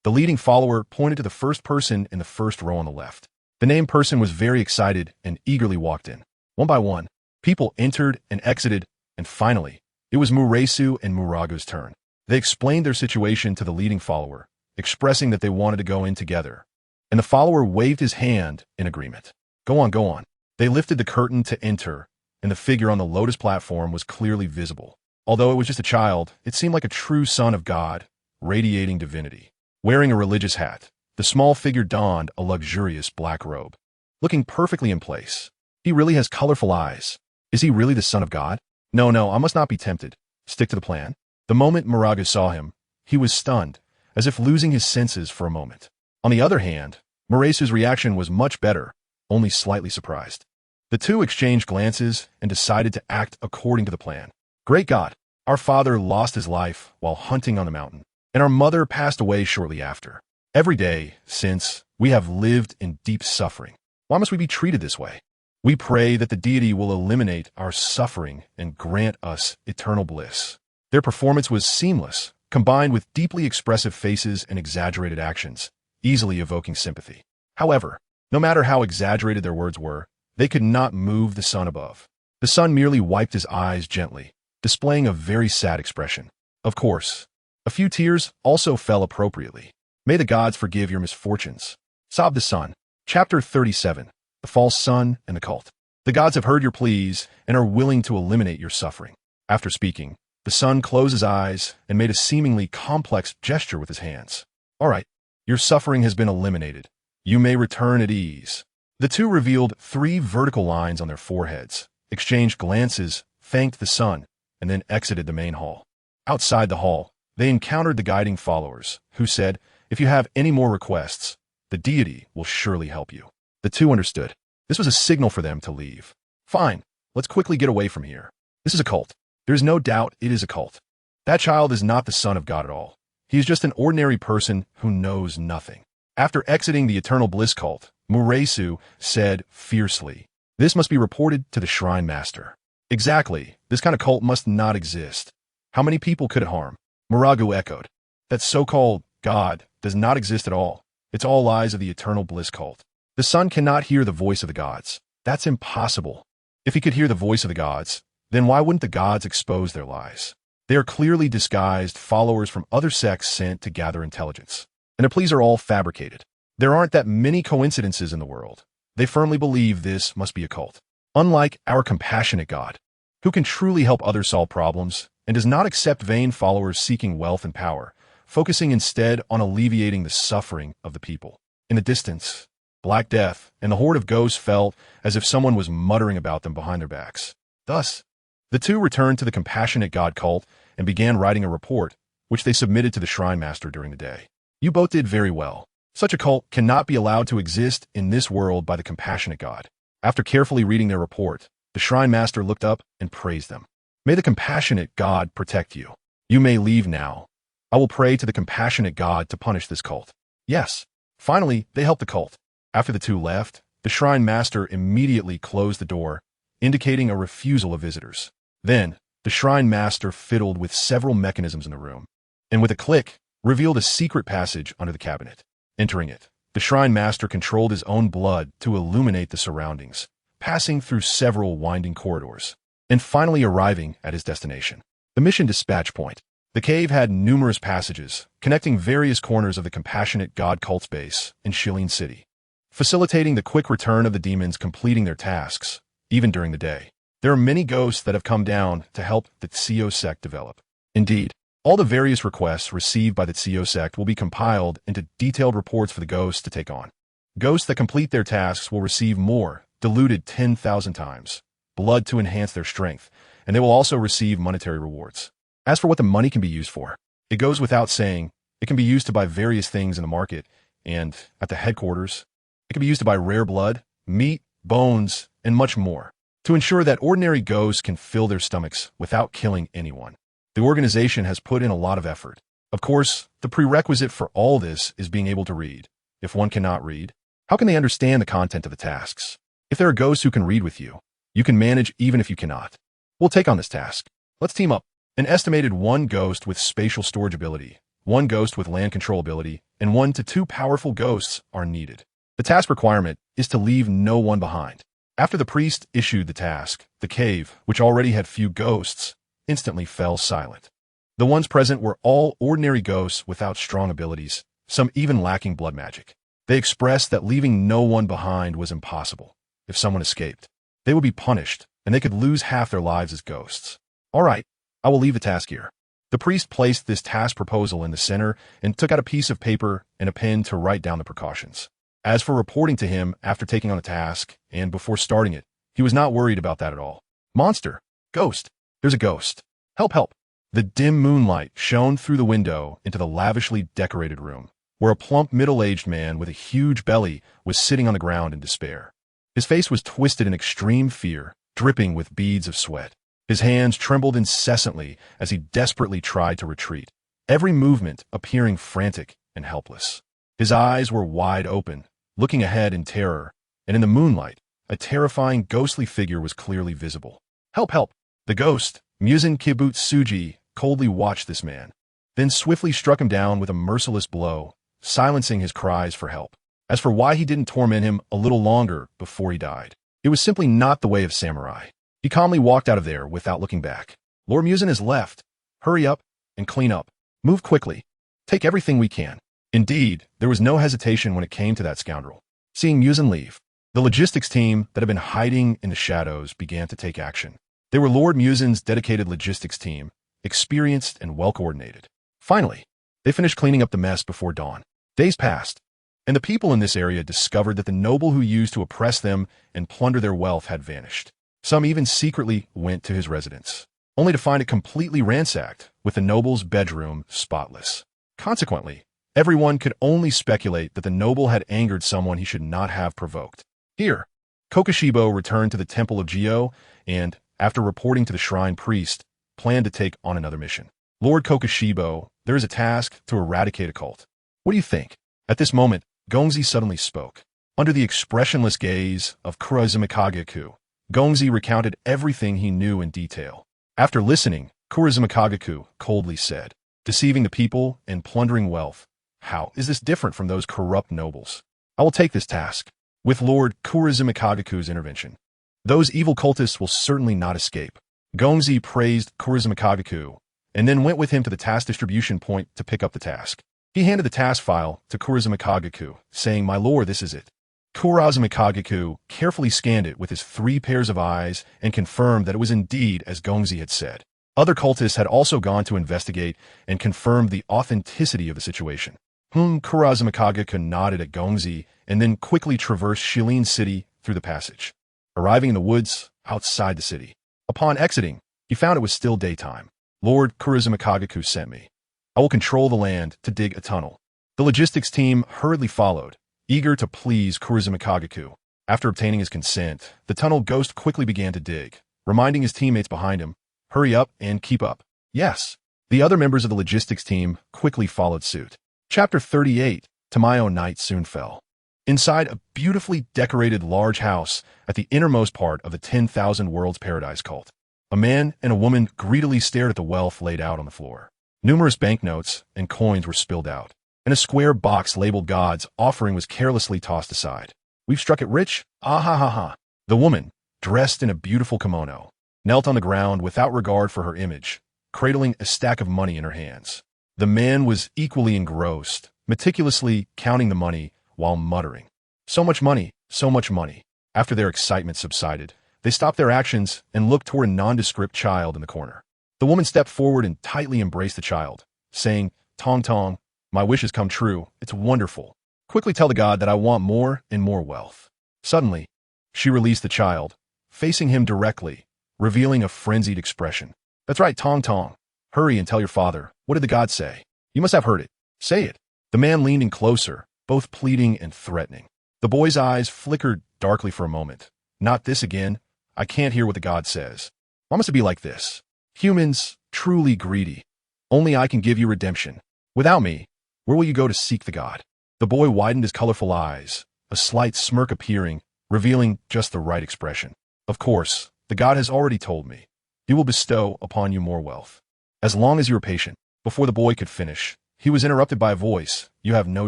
the leading follower pointed to the first person in the first row on the left. The named person was very excited and eagerly walked in. One by one, people entered and exited, and finally, it was Muresu and Muragu's turn. They explained their situation to the leading follower, expressing that they wanted to go in together, and the follower waved his hand in agreement. Go on, go on. They lifted the curtain to enter, and the figure on the lotus platform was clearly visible. Although it was just a child, it seemed like a true Son of God, radiating divinity. Wearing a religious hat, the small figure donned a luxurious black robe, looking perfectly in place. He really has colorful eyes. Is he really the Son of God? No, I must not be tempted. Stick to the plan. The moment Muraga saw him, he was stunned, as if losing his senses for a moment. On the other hand, Muresu's reaction was much better, only slightly surprised. The two exchanged glances and decided to act according to the plan. Great God, our father lost his life while hunting on the mountain, and our mother passed away shortly after. Every day since, we have lived in deep suffering. Why must we be treated this way? We pray that the deity will eliminate our suffering and grant us eternal bliss. Their performance was seamless, combined with deeply expressive faces and exaggerated actions, easily evoking sympathy. However, no matter how exaggerated their words were, they could not move the sun above. The sun merely wiped his eyes gently, displaying a very sad expression. Of course, a few tears also fell appropriately. May the gods forgive your misfortunes. Sobbed the sun. Chapter 37. The False Sun and the Cult. The gods have heard your pleas and are willing to eliminate your suffering. After speaking, the sun closed his eyes and made a seemingly complex gesture with his hands. All right, your suffering has been eliminated. You may return at ease. The two revealed 3 vertical lines on their foreheads, exchanged glances, thanked the sun, and then exited the main hall. Outside the hall, they encountered the guiding followers, who said, if you have any more requests, the deity will surely help you. The two understood. This was a signal for them to leave. Fine, let's quickly get away from here. This is a cult. There is no doubt it is a cult. That child is not the son of God at all. He is just an ordinary person who knows nothing. After exiting the Eternal Bliss cult, Muresu said fiercely, this must be reported to the Shrine Master. Exactly, this kind of cult must not exist. How many people could it harm? Muragu echoed. That so-called God does not exist at all. It's all lies of the Eternal Bliss cult. The sun cannot hear the voice of the gods. That's impossible. If he could hear the voice of the gods, then why wouldn't the gods expose their lies? They are clearly disguised followers from other sects sent to gather intelligence. And their pleas are all fabricated. There aren't that many coincidences in the world. They firmly believe this must be a cult. Unlike our compassionate God, who can truly help others solve problems and does not accept vain followers seeking wealth and power, focusing instead on alleviating the suffering of the people. In the distance, Black Death and the horde of ghosts felt as if someone was muttering about them behind their backs. Thus, the two returned to the compassionate God cult and began writing a report, which they submitted to the Shrine Master during the day. You both did very well. Such a cult cannot be allowed to exist in this world by the compassionate God. After carefully reading their report, the Shrine Master looked up and praised them. May the compassionate God protect you. You may leave now. I will pray to the compassionate God to punish this cult. Yes. Finally, they helped the cult. After the two left, the Shrine Master immediately closed the door, indicating a refusal of visitors. Then, the Shrine Master fiddled with several mechanisms in the room, and with a click, revealed a secret passage under the cabinet. Entering it, the Shrine Master controlled his own blood to illuminate the surroundings, passing through several winding corridors, and finally arriving at his destination. The mission dispatch point. The cave had numerous passages, connecting various corners of the compassionate God cult's base in Shilin City, facilitating the quick return of the demons completing their tasks, even during the day. There are many ghosts that have come down to help the Tsuyo sect develop. Indeed, all the various requests received by the Tsuyo sect will be compiled into detailed reports for the ghosts to take on. Ghosts that complete their tasks will receive more, diluted 10,000 times, blood to enhance their strength, and they will also receive monetary rewards. As for what the money can be used for, it goes without saying, it can be used to buy various things in the market, and at the headquarters, it can be used to buy rare blood, meat, bones, and much more, to ensure that ordinary ghosts can fill their stomachs without killing anyone. The organization has put in a lot of effort. Of course, the prerequisite for all this is being able to read. If one cannot read, how can they understand the content of the tasks? If there are ghosts who can read with you, you can manage even if you cannot. We'll take on this task. Let's team up. An estimated 1 ghost with spatial storage ability, 1 ghost with land control ability, and 1 to 2 powerful ghosts are needed. The task requirement is to leave no one behind. After the priest issued the task, the cave, which already had few ghosts, instantly fell silent. The ones present were all ordinary ghosts without strong abilities, some even lacking blood magic. They expressed that leaving no one behind was impossible. If someone escaped, they would be punished, and they could lose half their lives as ghosts. All right, I will leave the task here. The priest placed this task proposal in the center and took out a piece of paper and a pen to write down the precautions. As for reporting to him after taking on the task and before starting it, he was not worried about that at all. Monster. Ghost. There's a ghost. Help, help. The dim moonlight shone through the window into the lavishly decorated room, where a plump middle-aged man with a huge belly was sitting on the ground in despair. His face was twisted in extreme fear, dripping with beads of sweat. His hands trembled incessantly as he desperately tried to retreat, every movement appearing frantic and helpless. His eyes were wide open, looking ahead in terror, and in the moonlight, a terrifying ghostly figure was clearly visible. "Help, help!" The ghost, Muzan Kibutsuji, coldly watched this man, then swiftly struck him down with a merciless blow, silencing his cries for help. As for why he didn't torment him a little longer before he died, it was simply not the way of samurai. He calmly walked out of there without looking back. "Lord Muzan is left. Hurry up and clean up. Move quickly. Take everything we can." Indeed, there was no hesitation when it came to that scoundrel. Seeing Muzan leave, the logistics team that had been hiding in the shadows began to take action. They were Lord Muzan's dedicated logistics team, experienced and well-coordinated. Finally, they finished cleaning up the mess before dawn. Days passed, and the people in this area discovered that the noble who used to oppress them and plunder their wealth had vanished. Some even secretly went to his residence, only to find it completely ransacked, with the noble's bedroom spotless. Consequently, everyone could only speculate that the noble had angered someone he should not have provoked. Here, Kokushibo returned to the temple of Jio and, after reporting to the shrine priest, planned to take on another mission. "Lord Kokushibo, there is a task to eradicate a cult. What do you think?" At this moment, Gongzi suddenly spoke. Under the expressionless gaze of Kurazumikagaku, Gongzi recounted everything he knew in detail. After listening, Kurazumikagaku coldly said, "Deceiving the people and plundering wealth. How is this different from those corrupt nobles? I will take this task. With Lord Kurazumikagaku's intervention, those evil cultists will certainly not escape." Gongzi praised Kurazumikagaku and then went with him to the task distribution point to pick up the task. He handed the task file to Kurazumikagaku, saying, "My lord, this is it." Kurazumikagaku carefully scanned it with his 3 pairs of eyes and confirmed that it was indeed as Gongzi had said. Other cultists had also gone to investigate and confirmed the authenticity of the situation. Kurazumikagaku nodded at Gongzi and then quickly traversed Shilin City through the passage, arriving in the woods outside the city. Upon exiting, he found it was still daytime. "Lord Kurazumikagaku sent me. I will control the land to dig a tunnel." The logistics team hurriedly followed, eager to please Kurazumikagaku. After obtaining his consent, the tunnel ghost quickly began to dig, reminding his teammates behind him, "Hurry up and keep up." Yes, the other members of the logistics team quickly followed suit. Chapter 38, Tamayo Night soon fell. Inside a beautifully decorated large house at the innermost part of the 10,000 Worlds Paradise cult, a man and a woman greedily stared at the wealth laid out on the floor. Numerous banknotes and coins were spilled out, and a square box labeled God's offering was carelessly tossed aside. "We've struck it rich? Ah ha ha ha." The woman, dressed in a beautiful kimono, knelt on the ground without regard for her image, cradling a stack of money in her hands. The man was equally engrossed, meticulously counting the money while muttering, "So much money, so much money." After their excitement subsided, they stopped their actions and looked toward a nondescript child in the corner. The woman stepped forward and tightly embraced the child, saying, "Tong Tong, my wish has come true. It's wonderful. Quickly tell the god that I want more and more wealth." Suddenly, she released the child, facing him directly, revealing a frenzied expression. "That's right, Tong Tong. Hurry and tell your father. What did the god say? You must have heard it. Say it." The man leaned in closer, both pleading and threatening. The boy's eyes flickered darkly for a moment. "Not this again. I can't hear what the god says. Why must it be like this? Humans, truly greedy. Only I can give you redemption. Without me, where will you go to seek the god?" The boy widened his colorful eyes, a slight smirk appearing, revealing just the right expression. "Of course, the god has already told me. He will bestow upon you more wealth. As long as you are patient." Before the boy could finish, he was interrupted by a voice. "You have no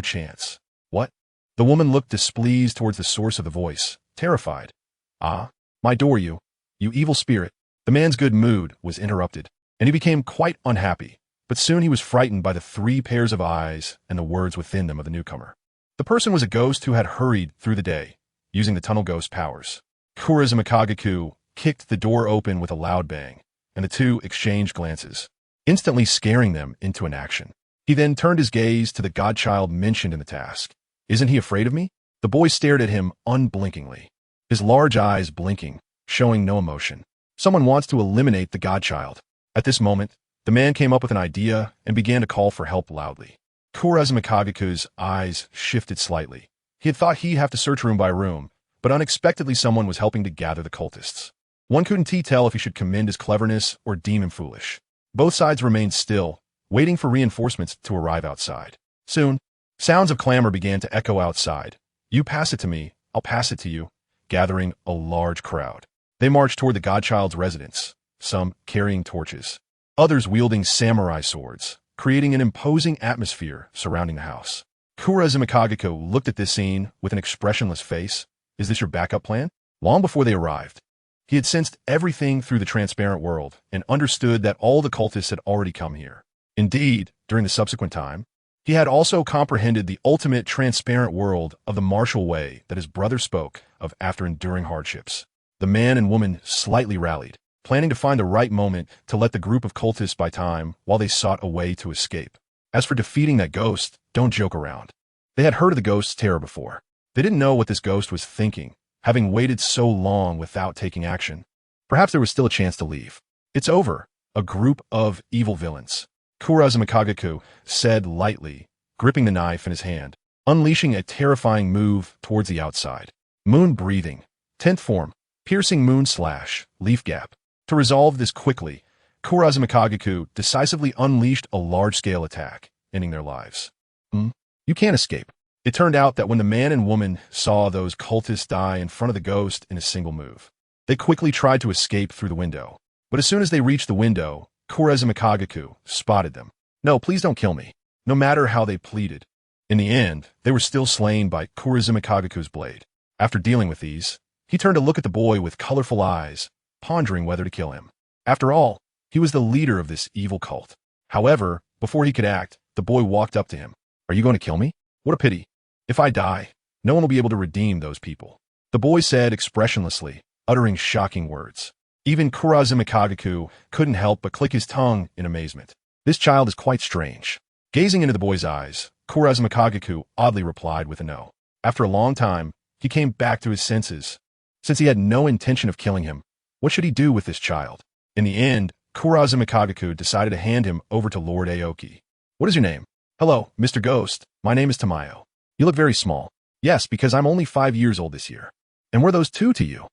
chance." "What?" The woman looked displeased towards the source of the voice, terrified. "Ah, my door, you evil spirit." The man's good mood was interrupted, and he became quite unhappy, but soon he was frightened by the 3 pairs of eyes and the words within them of the newcomer. The person was a ghost who had hurried through the day, using the tunnel ghost powers. Kurazumikagaku kicked the door open with a loud bang, and the two exchanged glances, instantly scaring them into inaction. He then turned his gaze to the godchild mentioned in the task. "Isn't he afraid of me?" The boy stared at him unblinkingly, his large eyes blinking, showing no emotion. Someone wants to eliminate the godchild. At this moment, the man came up with an idea and began to call for help loudly. Kurazumikagaku's eyes shifted slightly. He had thought he'd have to search room by room, but unexpectedly someone was helping to gather the cultists. One couldn't tell if he should commend his cleverness or deem him foolish. Both sides remained still, waiting for reinforcements to arrive outside. Soon, sounds of clamor began to echo outside. You pass it to me, I'll pass it to you, gathering a large crowd. They marched toward the godchild's residence, some carrying torches, others wielding samurai swords, creating an imposing atmosphere surrounding the house. Kurazuma Kageko looked at this scene with an expressionless face. Is this your backup plan? Long before they arrived, he had sensed everything through the transparent world and understood that all the cultists had already come here. Indeed, during the subsequent time, he had also comprehended the ultimate transparent world of the martial way that his brother spoke of after enduring hardships. The man and woman slightly rallied, planning to find the right moment to let the group of cultists buy time while they sought a way to escape. As for defeating that ghost, don't joke around. They had heard of the ghost's terror before. They didn't know what this ghost was thinking, having waited so long without taking action. Perhaps there was still a chance to leave. It's over. A group of evil villains, Kurazuma Kageko said lightly, gripping the knife in his hand, unleashing a terrifying move towards the outside. Moon breathing. 10th form. Piercing moon slash. Leaf gap. To resolve this quickly, Kurazuma Kageko decisively unleashed a large-scale attack, ending their lives. You can't escape. It turned out that when the man and woman saw those cultists die in front of the ghost in a single move, they quickly tried to escape through the window. But as soon as they reached the window, Kurazuma Kageko spotted them. No, please don't kill me. No matter how they pleaded. In the end, they were still slain by Kurazuma Kageko's blade. After dealing with these, he turned to look at the boy with colorful eyes, pondering whether to kill him. After all, he was the leader of this evil cult. However, before he could act, the boy walked up to him. Are you going to kill me? What a pity. If I die, no one will be able to redeem those people. The boy said expressionlessly, uttering shocking words. Even Kurazuma Kageko couldn't help but click his tongue in amazement. This child is quite strange. Gazing into the boy's eyes, Kurazuma Kageko oddly replied with a no. After a long time, he came back to his senses. Since he had no intention of killing him, what should he do with this child? In the end, Kurazuma Kageko decided to hand him over to Lord Aoki. What is your name? Hello, Mr. Ghost. My name is Tamayo. You look very small. Yes, because I'm only 5 years old this year. And were those two to you?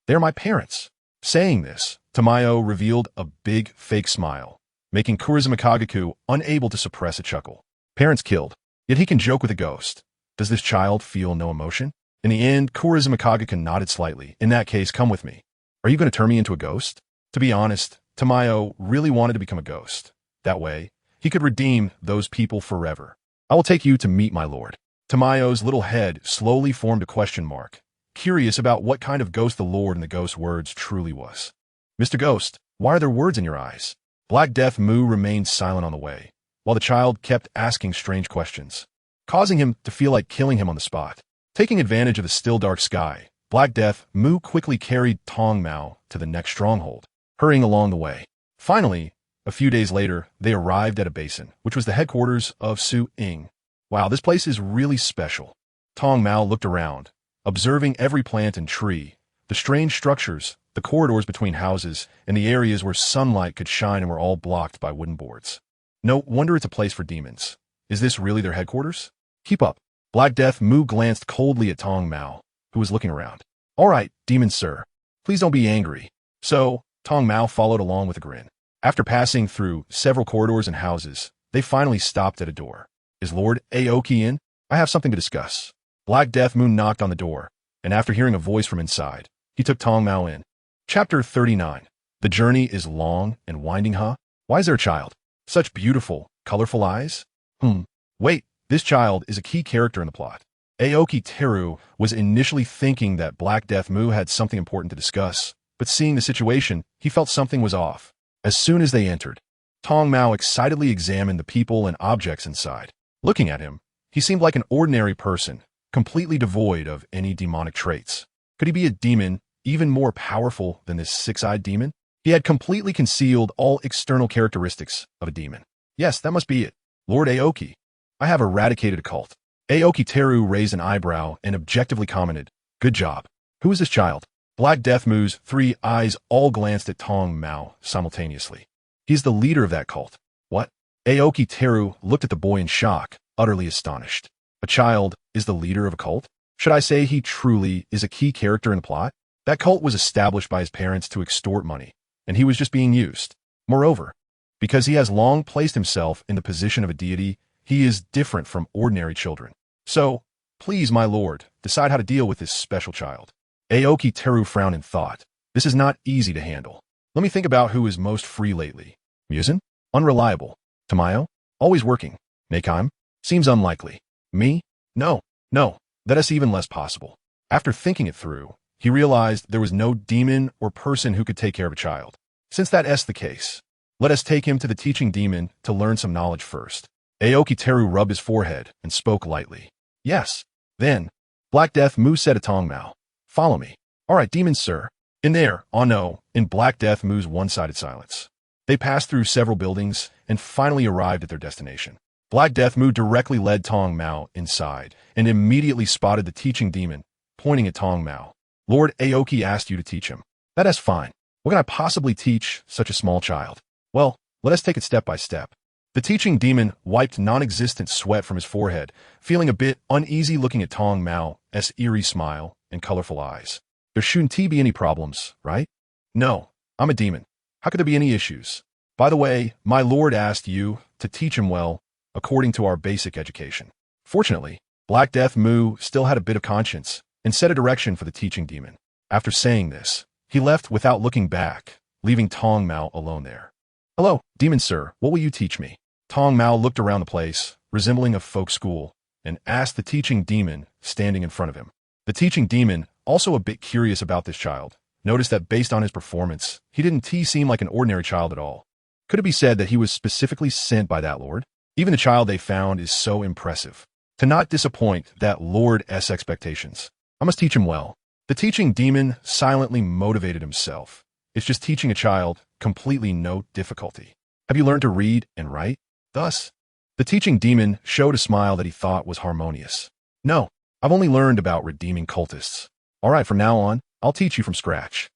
They're my parents. Saying this, Tamayo revealed a big fake smile, making Kurazuma Kageko unable to suppress a chuckle. Parents killed, yet he can joke with a ghost. Does this child feel no emotion? In the end, Kurazuma Kageko nodded slightly. In that case, come with me. Are you going to turn me into a ghost? To be honest, Tamayo really wanted to become a ghost. That way, he could redeem those people forever. I will take you to meet my lord. Tamayo's little head slowly formed a question mark, curious about what kind of ghost the lord in the ghost's words truly was. Mr. Ghost, why are there words in your eyes? Black Death Mu remained silent on the way, while the child kept asking strange questions, causing him to feel like killing him on the spot. Taking advantage of the still dark sky, Black Death Mu quickly carried Tong Mao to the next stronghold, hurrying along the way. Finally, a few days later, they arrived at a basin, which was the headquarters of Su Ying. Wow, this place is really special. Tong Mao looked around, observing every plant and tree, the strange structures, the corridors between houses, and the areas where sunlight could shine and were all blocked by wooden boards. No wonder it's a place for demons. Is this really their headquarters? Keep up. Black Death Mu glanced coldly at Tong Mao, who was looking around. All right, demon sir. Please don't be angry. So, Tong Mao followed along with a grin. After passing through several corridors and houses, they finally stopped at a door. Is Lord Aoki in? I have something to discuss. Black Death Moon knocked on the door, and after hearing a voice from inside, he took Tong Mao in. Chapter 39. The journey is long and winding, huh? Why is there a child? Such beautiful, colorful eyes? Wait, this child is a key character in the plot. Aoki Teru was initially thinking that Black Death Mu had something important to discuss, but seeing the situation, he felt something was off. As soon as they entered, Tong Mao excitedly examined the people and objects inside. Looking at him, he seemed like an ordinary person, completely devoid of any demonic traits. Could he be a demon even more powerful than this six-eyed demon? He had completely concealed all external characteristics of a demon. Yes, that must be it. Lord Aoki, I have eradicated a cult. Aoki Teru raised an eyebrow and objectively commented, good job. Who is this child? Black Death Mu's 3 eyes all glanced at Tong Mao simultaneously. He's the leader of that cult. What? Aoki Teru looked at the boy in shock, utterly astonished. A child is the leader of a cult? Should I say he truly is a key character in the plot? That cult was established by his parents to extort money, and he was just being used. Moreover, because he has long placed himself in the position of a deity, he is different from ordinary children. So, please, my lord, decide how to deal with this special child. Aoki Teru frowned in thought. This is not easy to handle. Let me think about who is most free lately. Muzan? Unreliable. Tamayo? Always working. Nakheim? Seems unlikely. Me? No. That is even less possible. After thinking it through, he realized there was no demon or person who could take care of a child. Since that is the case, let us take him to the teaching demon to learn some knowledge first. Aoki Teru rubbed his forehead and spoke lightly. Yes. Then, Black Death Mu said to Tong Mao, follow me. All right, demon sir. In there, oh no, in Black Death Mu's one-sided silence. They passed through several buildings and finally arrived at their destination. Black Death Mu directly led Tong Mao inside and immediately spotted the teaching demon, pointing at Tong Mao. Lord Aoki asked you to teach him. That is fine. What can I possibly teach such a small child? Well, let us take it step by step. The teaching demon wiped non-existent sweat from his forehead, feeling a bit uneasy looking at Tong Mao's eerie smile and colorful eyes. There shouldn't be any problems, right? No, I'm a demon. How could there be any issues? By the way, my lord asked you to teach him well, according to our basic education. Fortunately, Black Death Mu still had a bit of conscience and set a direction for the teaching demon. After saying this, he left without looking back, leaving Tong Mao alone there. Hello, demon sir, what will you teach me? Tong Mao looked around the place, resembling a folk school, and asked the teaching demon standing in front of him. The teaching demon, also a bit curious about this child, noticed that based on his performance, he didn't seem like an ordinary child at all. Could it be said that he was specifically sent by that lord? Even the child they found is so impressive. To not disappoint that lord's expectations, I must teach him well. The teaching demon silently motivated himself. It's just teaching a child, completely no difficulty. Have you learned to read and write? Thus, the teaching demon showed a smile that he thought was harmonious. No, I've only learned about redeeming cultists. All right, from now on, I'll teach you from scratch.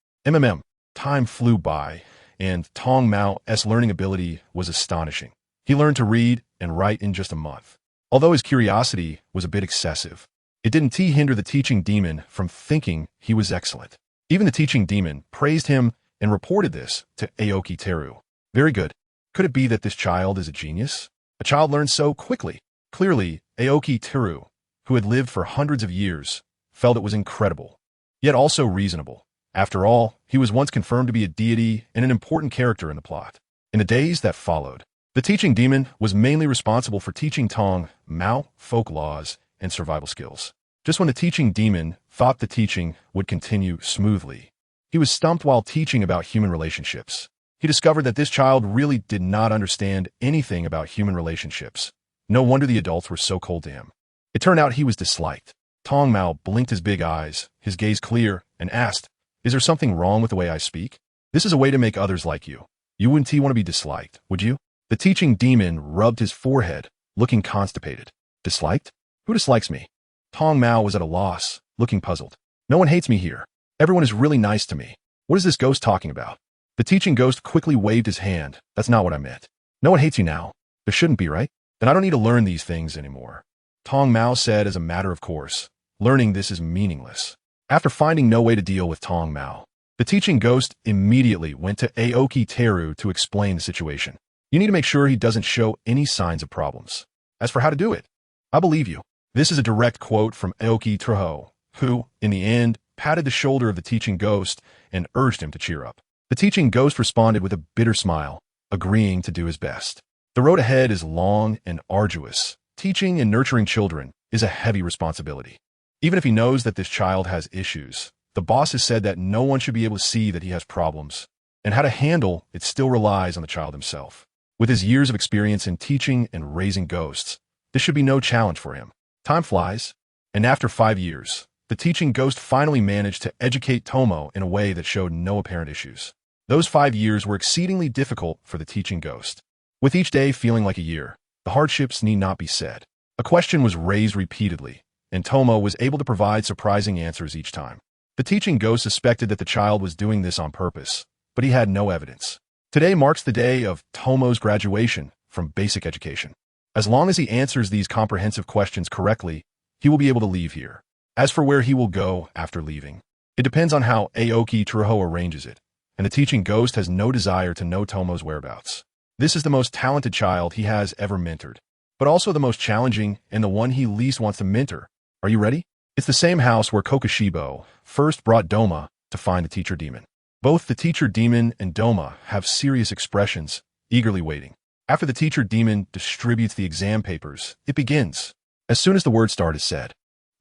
Time flew by, and Tong Mao's learning ability was astonishing. He learned to read and write in just a month. Although his curiosity was a bit excessive, it didn't hinder the teaching demon from thinking he was excellent. Even the teaching demon praised him and reported this to Aoki Teru. Very good. Could it be that this child is a genius? A child learns so quickly. Clearly, Aoki Teru, who had lived for hundreds of years, felt it was incredible, yet also reasonable. After all, he was once confirmed to be a deity and an important character in the plot. In the days that followed, the teaching demon was mainly responsible for teaching Tong Mao folk laws and survival skills. Just when the teaching demon thought the teaching would continue smoothly, he was stumped while teaching about human relationships. He discovered that this child really did not understand anything about human relationships. No wonder the adults were so cold to him. It turned out he was disliked. Tong Mao blinked his big eyes, his gaze clear, and asked, "Is there something wrong with the way I speak? This is a way to make others like you. You wouldn't want to be disliked, would you?" The teaching demon rubbed his forehead, looking constipated. Disliked? Who dislikes me? Tong Mao was at a loss, looking puzzled. No one hates me here. Everyone is really nice to me. What is this ghost talking about? The teaching ghost quickly waved his hand. That's not what I meant. No one hates you now. There shouldn't be, right? Then I don't need to learn these things anymore. Tong Mao said as a matter of course. Learning this is meaningless. After finding no way to deal with Tong Mao, the teaching ghost immediately went to Aoki Teru to explain the situation. You need to make sure he doesn't show any signs of problems. As for how to do it, I believe you. This is a direct quote from Aoki Teru, who, in the end, patted the shoulder of the teaching ghost and urged him to cheer up. The teaching ghost responded with a bitter smile, agreeing to do his best. The road ahead is long and arduous. Teaching and nurturing children is a heavy responsibility. Even if he knows that this child has issues, the boss has said that no one should be able to see that he has problems, and how to handle it still relies on the child himself. With his years of experience in teaching and raising ghosts, this should be no challenge for him. Time flies, and after 5 years, the teaching ghost finally managed to educate Tomo in a way that showed no apparent issues. Those 5 years were exceedingly difficult for the teaching ghost. With each day feeling like a year, the hardships need not be said. A question was raised repeatedly, and Tomo was able to provide surprising answers each time. The teaching ghost suspected that the child was doing this on purpose, but he had no evidence. Today marks the day of Tomo's graduation from basic education. As long as he answers these comprehensive questions correctly, he will be able to leave here. As for where he will go after leaving, it depends on how Aoki Teruho arranges it, and the teaching ghost has no desire to know Tomo's whereabouts. This is the most talented child he has ever mentored, but also the most challenging and the one he least wants to mentor. Are you ready? It's the same house where Kokushibo first brought Doma to find the teacher demon. Both the teacher demon and Doma have serious expressions, eagerly waiting. After the teacher demon distributes the exam papers, it begins. As soon as the word start is said,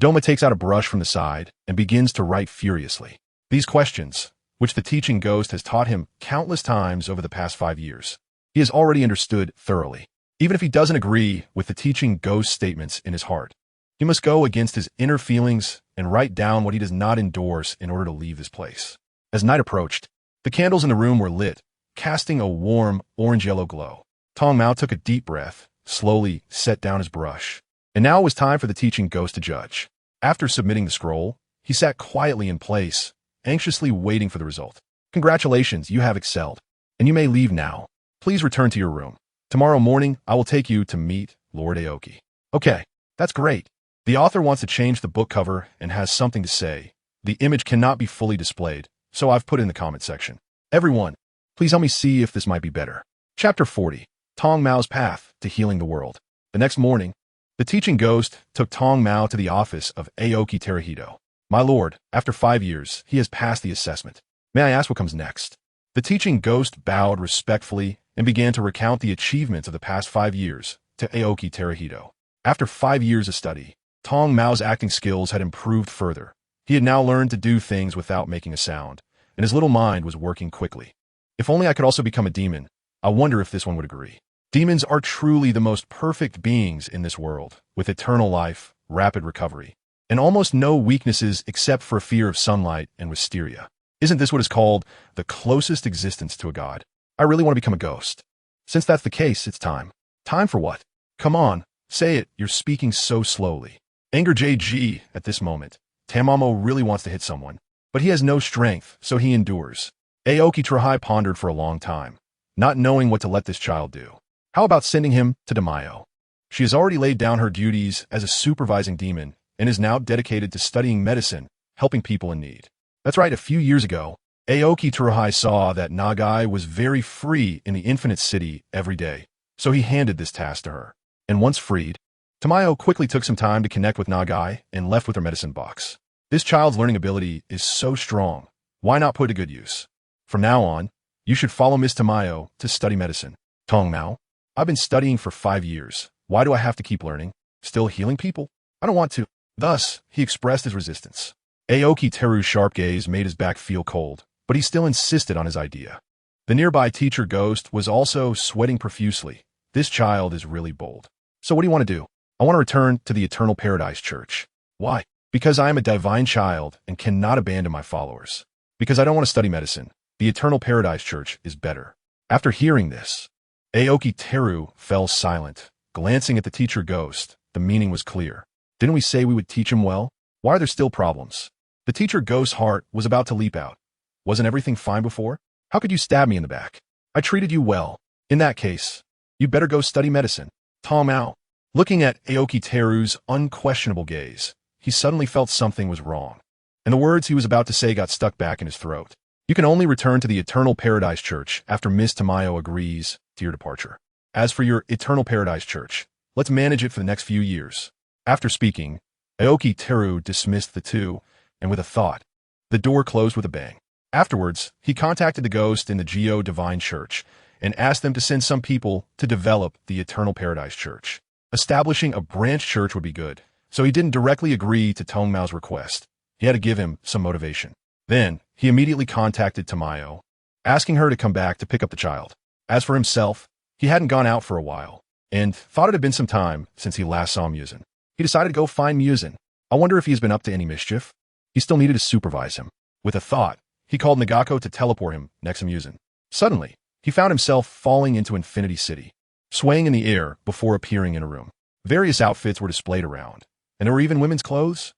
Doma takes out a brush from the side and begins to write furiously. These questions, which the teaching ghost has taught him countless times over the past 5 years, he has already understood thoroughly. Even if he doesn't agree with the teaching ghost statements in his heart, he must go against his inner feelings and write down what he does not endorse in order to leave this place. As night approached, the candles in the room were lit, casting a warm orange-yellow glow. Tong Mao took a deep breath, slowly set down his brush. And now it was time for the teaching ghost to judge. After submitting the scroll, he sat quietly in place, anxiously waiting for the result. Congratulations, you have excelled, and you may leave now. Please return to your room. Tomorrow morning, I will take you to meet Lord Aoki. Okay, that's great. The author wants to change the book cover and has something to say. The image cannot be fully displayed, so I've put it in the comment section. Everyone, please help me see if this might be better. Chapter 40, Tong Mao's Path to Healing the World. The next morning, the teaching ghost took Tong Mao to the office of Aoki Teruho. My lord, after 5 years, he has passed the assessment. May I ask what comes next? The teaching ghost bowed respectfully and began to recount the achievements of the past 5 years to Aoki Teruho. After 5 years of study, Tong Mao's acting skills had improved further. He had now learned to do things without making a sound, and his little mind was working quickly. If only I could also become a demon. I wonder if this one would agree. Demons are truly the most perfect beings in this world, with eternal life, rapid recovery, and almost no weaknesses except for a fear of sunlight and wisteria. Isn't this what is called the closest existence to a god? I really want to become a ghost. Since that's the case, it's time. Time for what? Come on, say it, you're speaking so slowly. Anger JG at this moment. Tamamo really wants to hit someone, but he has no strength, so he endures. Aoki Teruho pondered for a long time, not knowing what to let this child do. How about sending him to Damayo? She has already laid down her duties as a supervising demon and is now dedicated to studying medicine, helping people in need. That's right, a few years ago, Aoki Teruho saw that Nagai was very free in the Infinite City every day, so he handed this task to her. And once freed, Tamayo quickly took some time to connect with Nagai and left with her medicine box. This child's learning ability is so strong, why not put it to good use? From now on, you should follow Miss Tamayo to study medicine. Tong Mao, I've been studying for 5 years. Why do I have to keep learning? Still healing people? I don't want to. Thus, he expressed his resistance. Aoki Teru's sharp gaze made his back feel cold, but he still insisted on his idea. The nearby teacher ghost was also sweating profusely. This child is really bold. So what do you want to do? I want to return to the Eternal Paradise Church. Why? Because I am a divine child and cannot abandon my followers. Because I don't want to study medicine. The Eternal Paradise Church is better. After hearing this, Aoki Teru fell silent, glancing at the teacher ghost. The meaning was clear. Didn't we say we would teach him well? Why are there still problems? The teacher ghost's heart was about to leap out. Wasn't everything fine before? How could you stab me in the back? I treated you well. In that case, you'd better go study medicine. Tong Mao. Looking at Aoki Teru's unquestionable gaze, he suddenly felt something was wrong, and the words he was about to say got stuck back in his throat. You can only return to the Eternal Paradise Church after Miss Tamayo agrees to your departure. As for your Eternal Paradise Church, let's manage it for the next few years. After speaking, Aoki Teru dismissed the two, and with a thought, the door closed with a bang. Afterwards, he contacted the ghost in the Geo Divine Church and asked them to send some people to develop the Eternal Paradise Church. Establishing a branch church would be good, so he didn't directly agree to Tong Mao's request. He had to give him some motivation. Then, he immediately contacted Tamayo, asking her to come back to pick up the child. As for himself, he hadn't gone out for a while, and thought it had been some time since he last saw Muzan. He decided to go find Muzan. I wonder if he's been up to any mischief. He still needed to supervise him. With a thought, he called Nagako to teleport him next to Muzan. Suddenly, he found himself falling into Infinity City, swaying in the air before appearing in a room. Various outfits were displayed around, and there were even women's clothes.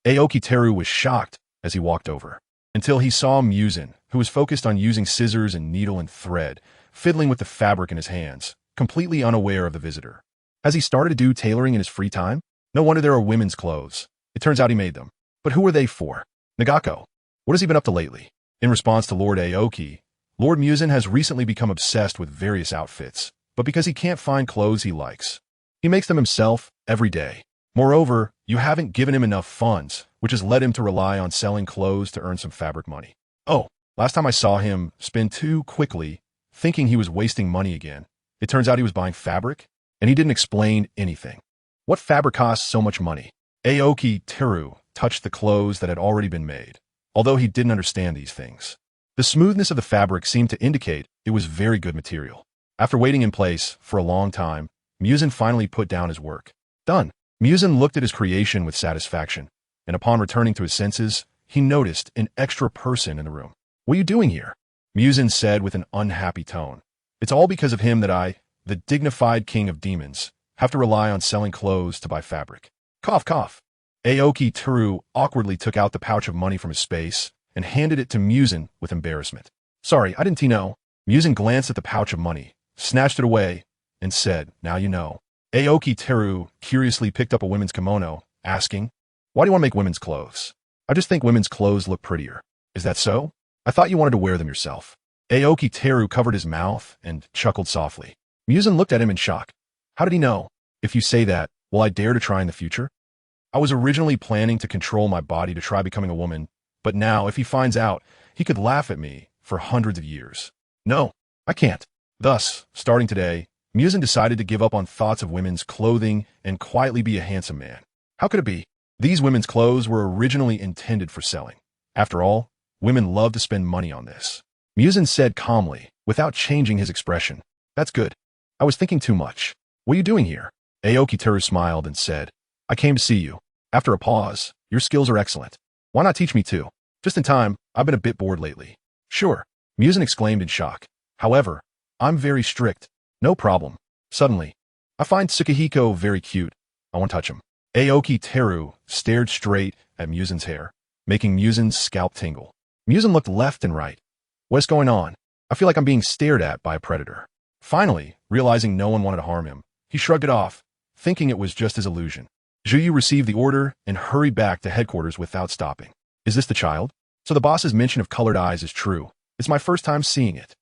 Aoki Teru was shocked as he walked over, until he saw Muzan, who was focused on using scissors and needle and thread, fiddling with the fabric in his hands, completely unaware of the visitor. Has he started to do tailoring in his free time? No wonder there are women's clothes. It turns out he made them. But who are they for? Nagako, what has he been up to lately? In response to Lord Aoki, Lord Muzan has recently become obsessed with various outfits, but because he can't find clothes he likes, he makes them himself every day. Moreover, you haven't given him enough funds, which has led him to rely on selling clothes to earn some fabric money. Oh, last time I saw him spend too quickly, thinking he was wasting money again. It turns out he was buying fabric, and he didn't explain anything. What fabric costs so much money? Aoki Teru touched the clothes that had already been made, although he didn't understand these things. The smoothness of the fabric seemed to indicate it was very good material. After waiting in place for a long time, Muzan finally put down his work. Done. Muzan looked at his creation with satisfaction, and upon returning to his senses, he noticed an extra person in the room. What are you doing here? Muzan said with an unhappy tone. It's all because of him that I, the dignified king of demons, have to rely on selling clothes to buy fabric. Cough, cough. Aoki Teru awkwardly took out the pouch of money from his space and handed it to Muzan with embarrassment. Sorry, I didn't know. Muzan glanced at the pouch of money, snatched it away, and said, now you know. Aoki Teru curiously picked up a women's kimono, asking, why do you want to make women's clothes? I just think women's clothes look prettier. Is that so? I thought you wanted to wear them yourself. Aoki Teru covered his mouth and chuckled softly. Muzan looked at him in shock. How did he know? If you say that, will I dare to try in the future? I was originally planning to control my body to try becoming a woman, but now if he finds out, he could laugh at me for hundreds of years. No, I can't. Thus, starting today, Muzan decided to give up on thoughts of women's clothing and quietly be a handsome man. How could it be? These women's clothes were originally intended for selling. After all, women love to spend money on this. Muzan said calmly, without changing his expression. That's good. I was thinking too much. What are you doing here? Aoki Teru smiled and said, I came to see you. After a pause, your skills are excellent. Why not teach me too? Just in time, I've been a bit bored lately. Sure, Muzan exclaimed in shock. However, I'm very strict. No problem. Suddenly, I find Tsukihiro very cute. I want to touch him. Aoki Teru stared straight at Muzan's hair, making Muzan's scalp tingle. Muzan looked left and right. What's going on? I feel like I'm being stared at by a predator. Finally, realizing no one wanted to harm him, he shrugged it off, thinking it was just his illusion. Zhuyu received the order and hurried back to headquarters without stopping. Is this the child? So the boss's mention of colored eyes is true. It's my first time seeing it.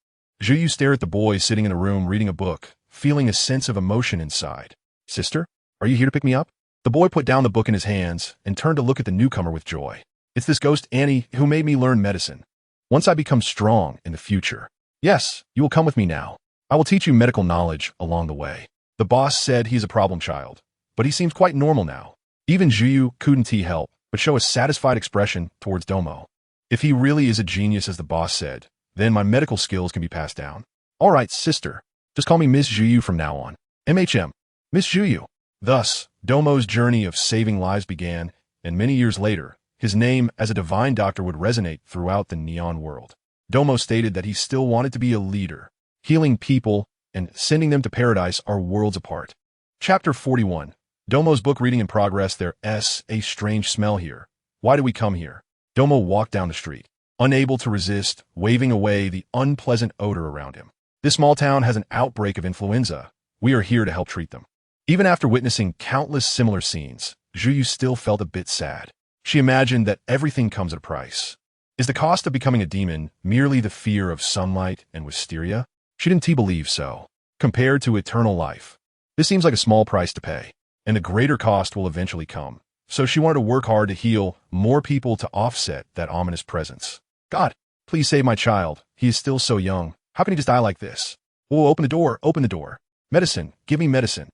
Zhuyu stared at the boy sitting in a room reading a book, feeling a sense of emotion inside. Sister, are you here to pick me up? The boy put down the book in his hands and turned to look at the newcomer with joy. It's this ghost Annie who made me learn medicine. Once I become strong in the future. Yes, you will come with me now. I will teach you medical knowledge along the way. The boss said he's a problem child, but he seems quite normal now. Even Zhuyu couldn't help but show a satisfied expression towards Domo. If he really is a genius as the boss said, then my medical skills can be passed down. All right, sister. Just call me Miss Zhuyu from now on. MHM. Miss Zhuyu. Thus, Domo's journey of saving lives began, and many years later, his name as a divine doctor would resonate throughout the neon world. Domo stated that he still wanted to be a leader. Healing people and sending them to paradise are worlds apart. Chapter 41. Domo's book reading in progress. There's a strange smell here. Why do we come here? Domo walked down the street, unable to resist, waving away the unpleasant odor around him. This small town has an outbreak of influenza. We are here to help treat them. Even after witnessing countless similar scenes, Zhuyu still felt a bit sad. She imagined that everything comes at a price. Is the cost of becoming a demon merely the fear of sunlight and wisteria? She didn't believe so. Compared to eternal life, this seems like a small price to pay, and a greater cost will eventually come. So she wanted to work hard to heal more people to offset that ominous presence. God, please save my child. He is still so young. How can he just die like this? Oh, open the door, open the door. Medicine, give me medicine.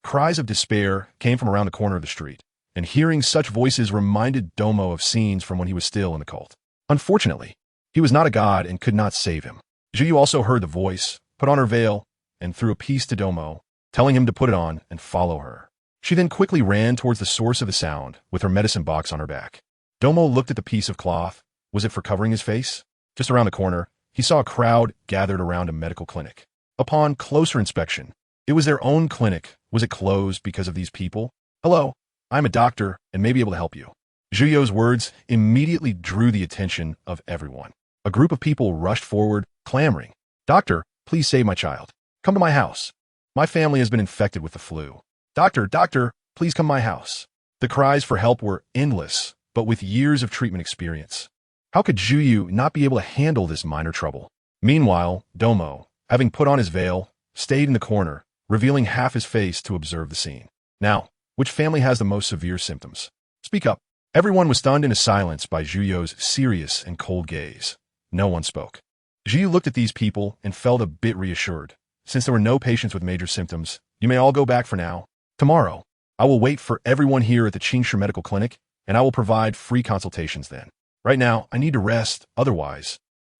Cries of despair came from around the corner of the street, and hearing such voices reminded Domo of scenes from when he was still in the cult. Unfortunately, he was not a god and could not save him. Zhuyu also heard the voice, put on her veil, and threw a piece to Domo, telling him to put it on and follow her. She then quickly ran towards the source of the sound with her medicine box on her back. Domo looked at the piece of cloth. Was it for covering his face? Just around the corner, he saw a crowd gathered around a medical clinic. Upon closer inspection, it was their own clinic. Was it closed because of these people? Hello, I'm a doctor and may be able to help you. Zhuyu's words immediately drew the attention of everyone. A group of people rushed forward, clamoring, Doctor, please save my child. Come to my house. My family has been infected with the flu. Doctor, doctor, please come to my house. The cries for help were endless, but with years of treatment experience. How could Juyu not be able to handle this minor trouble? Meanwhile, Domo, having put on his veil, stayed in the corner, revealing half his face to observe the scene. Now, which family has the most severe symptoms? Speak up. Everyone was stunned into silence by Juyu's serious and cold gaze. No one spoke. Juyu looked at these people and felt a bit reassured. Since there were no patients with major symptoms, you may all go back for now. Tomorrow, I will wait for everyone here at the Qingshu Medical Clinic, and I will provide free consultations then. Right now, I need to rest, otherwise,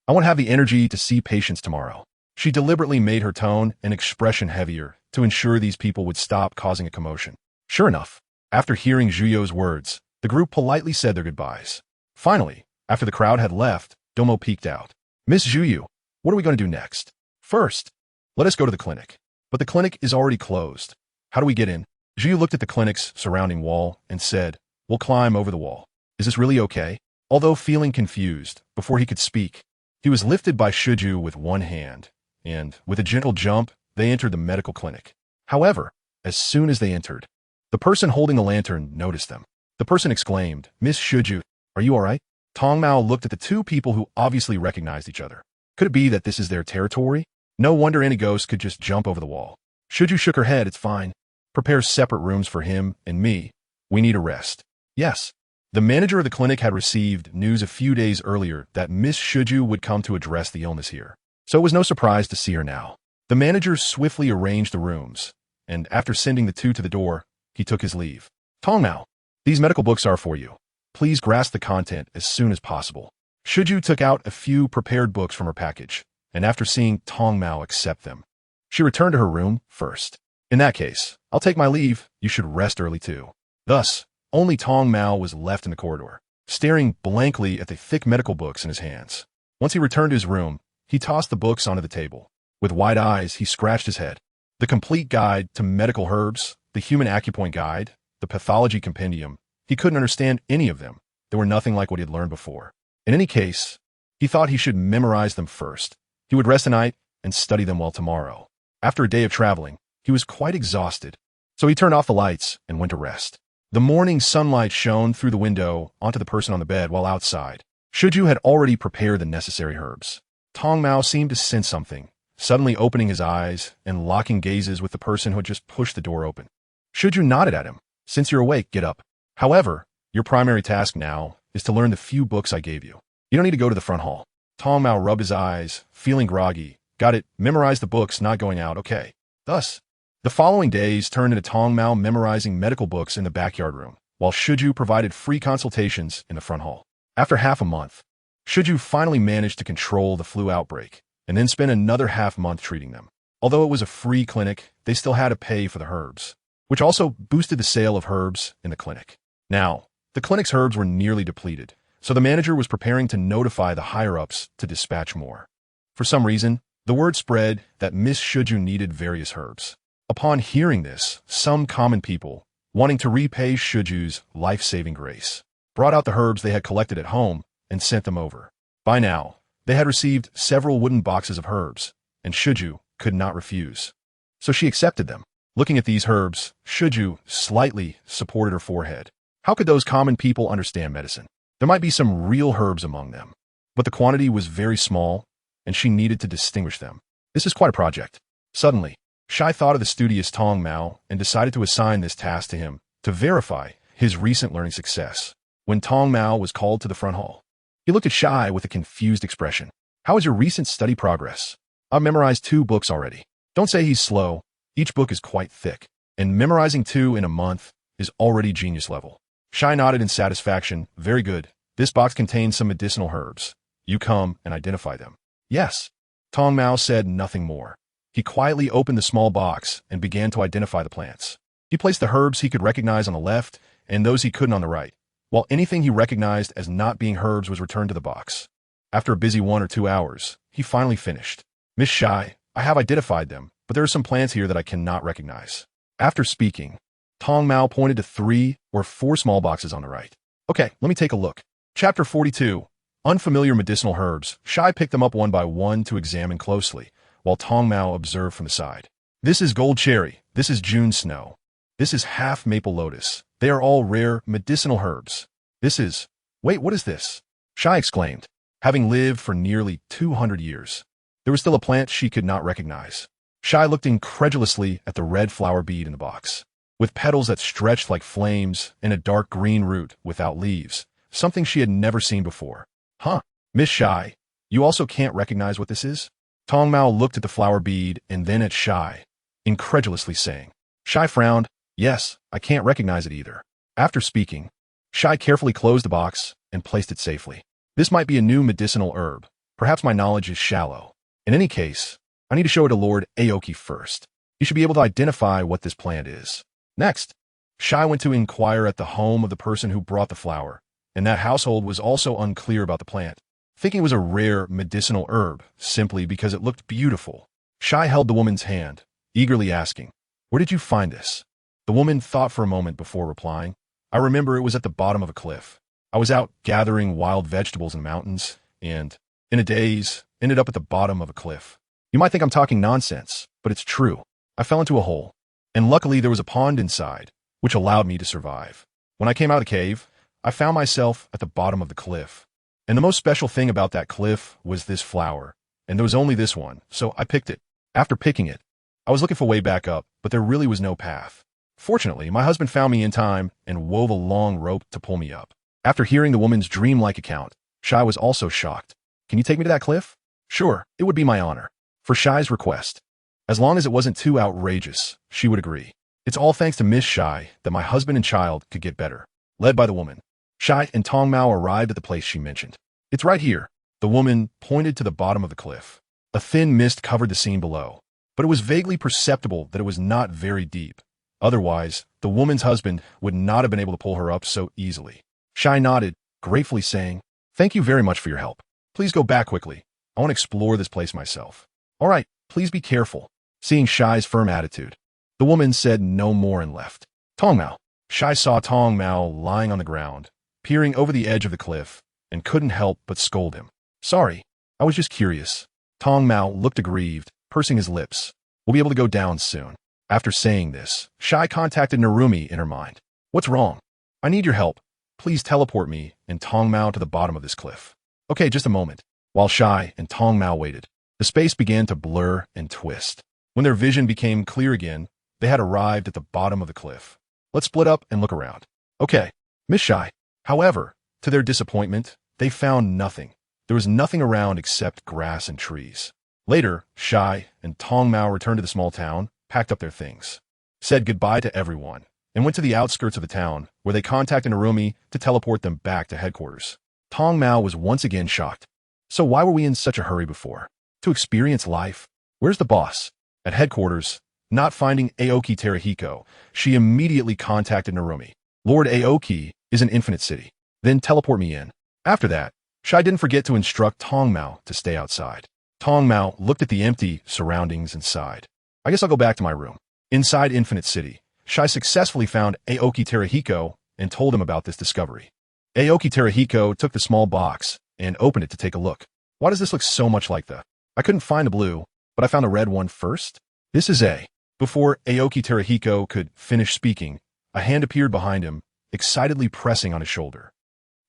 I won't have the energy to see patients tomorrow. She deliberately made her tone and expression heavier to ensure these people would stop causing a commotion. Sure enough, after hearing Juyu's words, the group politely said their goodbyes. Finally, after the crowd had left, Domo peeked out. Miss Juyu, what are we going to do next? First, let us go to the clinic. But the clinic is already closed. How do we get in? Juyu looked at the clinic's surrounding wall and said, we'll climb over the wall. Is this really okay? Although feeling confused, before he could speak, he was lifted by Shuju with one hand, and, with a gentle jump, they entered the medical clinic. However, as soon as they entered, the person holding the lantern noticed them. The person exclaimed, Miss Shuju, are you all right? Tong Mao looked at the two people who obviously recognized each other. Could it be that this is their territory? No wonder any ghost could just jump over the wall. Shuju shook her head. It's fine. Prepare separate rooms for him and me. We need a rest. Yes. The manager of the clinic had received news a few days earlier that Miss Shuju would come to address the illness here. So it was no surprise to see her now. The manager swiftly arranged the rooms, and after sending the two to the door, he took his leave. Tong Mao, these medical books are for you. Please grasp the content as soon as possible. Shuju took out a few prepared books from her package, and after seeing Tong Mao accept them, she returned to her room first. In that case, I'll take my leave. You should rest early too. Thus, only Tong Mao was left in the corridor, staring blankly at the thick medical books in his hands. Once he returned to his room, he tossed the books onto the table. With wide eyes, he scratched his head. The Complete Guide to Medical Herbs, the Human Acupoint Guide, the Pathology Compendium, he couldn't understand any of them. They were nothing like what he had learned before. In any case, he thought he should memorize them first. He would rest tonight and study them well tomorrow. After a day of traveling, he was quite exhausted, so he turned off the lights and went to rest. The morning sunlight shone through the window onto the person on the bed while outside. Shuju had already prepared the necessary herbs. Tong Mao seemed to sense something, suddenly opening his eyes and locking gazes with the person who had just pushed the door open. Shuju nodded at him. Since you're awake, get up. However, your primary task now is to learn the few books I gave you. You don't need to go to the front hall. Tong Mao rubbed his eyes, feeling groggy. Got it, memorize the books, not going out, okay. Thus, the following days turned into Tong Mao memorizing medical books in the backyard room, while Shuju provided free consultations in the front hall. After half a month, Shuju finally managed to control the flu outbreak, and then spent another half-month treating them. Although it was a free clinic, they still had to pay for the herbs, which also boosted the sale of herbs in the clinic. Now, the clinic's herbs were nearly depleted, so the manager was preparing to notify the higher-ups to dispatch more. For some reason, the word spread that Miss Shuju needed various herbs. Upon hearing this, some common people, wanting to repay Shuju's life-saving grace, brought out the herbs they had collected at home and sent them over. By now, they had received several wooden boxes of herbs, and Shuju could not refuse. So she accepted them. Looking at these herbs, Shuju slightly supported her forehead. How could those common people understand medicine? There might be some real herbs among them, but the quantity was very small, and she needed to distinguish them. This is quite a project. Suddenly, Shai thought of the studious Tong Mao and decided to assign this task to him to verify his recent learning success. When Tong Mao was called to the front hall, he looked at Shai with a confused expression. How is your recent study progress? I've memorized 2 books already. Don't say he's slow. Each book is quite thick, and memorizing 2 in a month is already genius level. Shai nodded in satisfaction. Very good. This box contains some medicinal herbs. You come and identify them. Yes. Tong Mao said nothing more. He quietly opened the small box and began to identify the plants. He placed the herbs he could recognize on the left and those he couldn't on the right, while anything he recognized as not being herbs was returned to the box. After a busy 1 or 2 hours, he finally finished. Miss Shai, I have identified them, but there are some plants here that I cannot recognize. After speaking, Tong Mao pointed to 3 or 4 small boxes on the right. Okay, let me take a look. Chapter 42. Unfamiliar medicinal herbs. Shai picked them up one by one to examine closely, while Tong Mao observed from the side. This is gold cherry. This is June snow. This is half maple lotus. They are all rare medicinal herbs. This is... Wait, what is this? Shai exclaimed. Having lived for nearly 200 years, there was still a plant she could not recognize. Shai looked incredulously at the red flower bead in the box. With petals that stretched like flames and a dark green root without leaves, something she had never seen before. Huh? Miss Shai, you also can't recognize what this is? Tong Mao looked at the flower bead and then at Shai, incredulously saying. Shai frowned. Yes, I can't recognize it either. After speaking, Shai carefully closed the box and placed it safely. This might be a new medicinal herb. Perhaps my knowledge is shallow. In any case, I need to show it to Lord Aoki first. He should be able to identify what this plant is. Next, Shai went to inquire at the home of the person who brought the flower, and that household was also unclear about the plant, thinking it was a rare medicinal herb simply because it looked beautiful. Shai held the woman's hand, eagerly asking, "Where did you find this?" The woman thought for a moment before replying. "I remember it was at the bottom of a cliff. I was out gathering wild vegetables in the mountains, and, in a daze, ended up at the bottom of a cliff. You might think I'm talking nonsense, but it's true. I fell into a hole, and luckily there was a pond inside, which allowed me to survive. When I came out of the cave, I found myself at the bottom of the cliff. And the most special thing about that cliff was this flower, and there was only this one, so I picked it. After picking it, I was looking for a way back up, but there really was no path. Fortunately, my husband found me in time and wove a long rope to pull me up." After hearing the woman's dreamlike account, Shai was also shocked. "Can you take me to that cliff?" "Sure, it would be my honor." For Shai's request, as long as it wasn't too outrageous, she would agree. It's all thanks to Miss Shai that my husband and child could get better. Led by the woman, Shai and Tong Mao arrived at the place she mentioned. "It's right here." The woman pointed to the bottom of the cliff. A thin mist covered the scene below, but it was vaguely perceptible that it was not very deep. Otherwise, the woman's husband would not have been able to pull her up so easily. Shai nodded, gratefully saying, "Thank you very much for your help. Please go back quickly. I want to explore this place myself." "All right, please be careful." Seeing Shai's firm attitude, the woman said no more and left. Tong Mao. Shai saw Tong Mao lying on the ground, peering over the edge of the cliff, and couldn't help but scold him. "Sorry, I was just curious." Tong Mao looked aggrieved, pursing his lips. "We'll be able to go down soon." After saying this, Shai contacted Narumi in her mind. "What's wrong? I need your help. Please teleport me and Tong Mao to the bottom of this cliff." "Okay, just a moment." While Shai and Tong Mao waited, the space began to blur and twist. When their vision became clear again, they had arrived at the bottom of the cliff. "Let's split up and look around." "Okay, Miss Shai." However, to their disappointment, they found nothing. There was nothing around except grass and trees. Later, Shai and Tong Mao returned to the small town, packed up their things, said goodbye to everyone, and went to the outskirts of the town, where they contacted Narumi to teleport them back to headquarters. Tong Mao was once again shocked. "So why were we in such a hurry before? To experience life? Where's the boss?" At headquarters, not finding Aoki Terahiko, she immediately contacted Narumi. "Lord Aoki is in Infinite City. Then teleport me in." After that, Shai didn't forget to instruct Tong Mao to stay outside. Tong Mao looked at the empty surroundings and sighed. "I guess I'll go back to my room." Inside Infinite City, Shai successfully found Aoki Terahiko and told him about this discovery. Aoki Terahiko took the small box and opened it to take a look. "Why does this look so much like the... I couldn't find the blue, but I found the red one first? This is a..." Before Aoki Terahiko could finish speaking, a hand appeared behind him, excitedly pressing on his shoulder.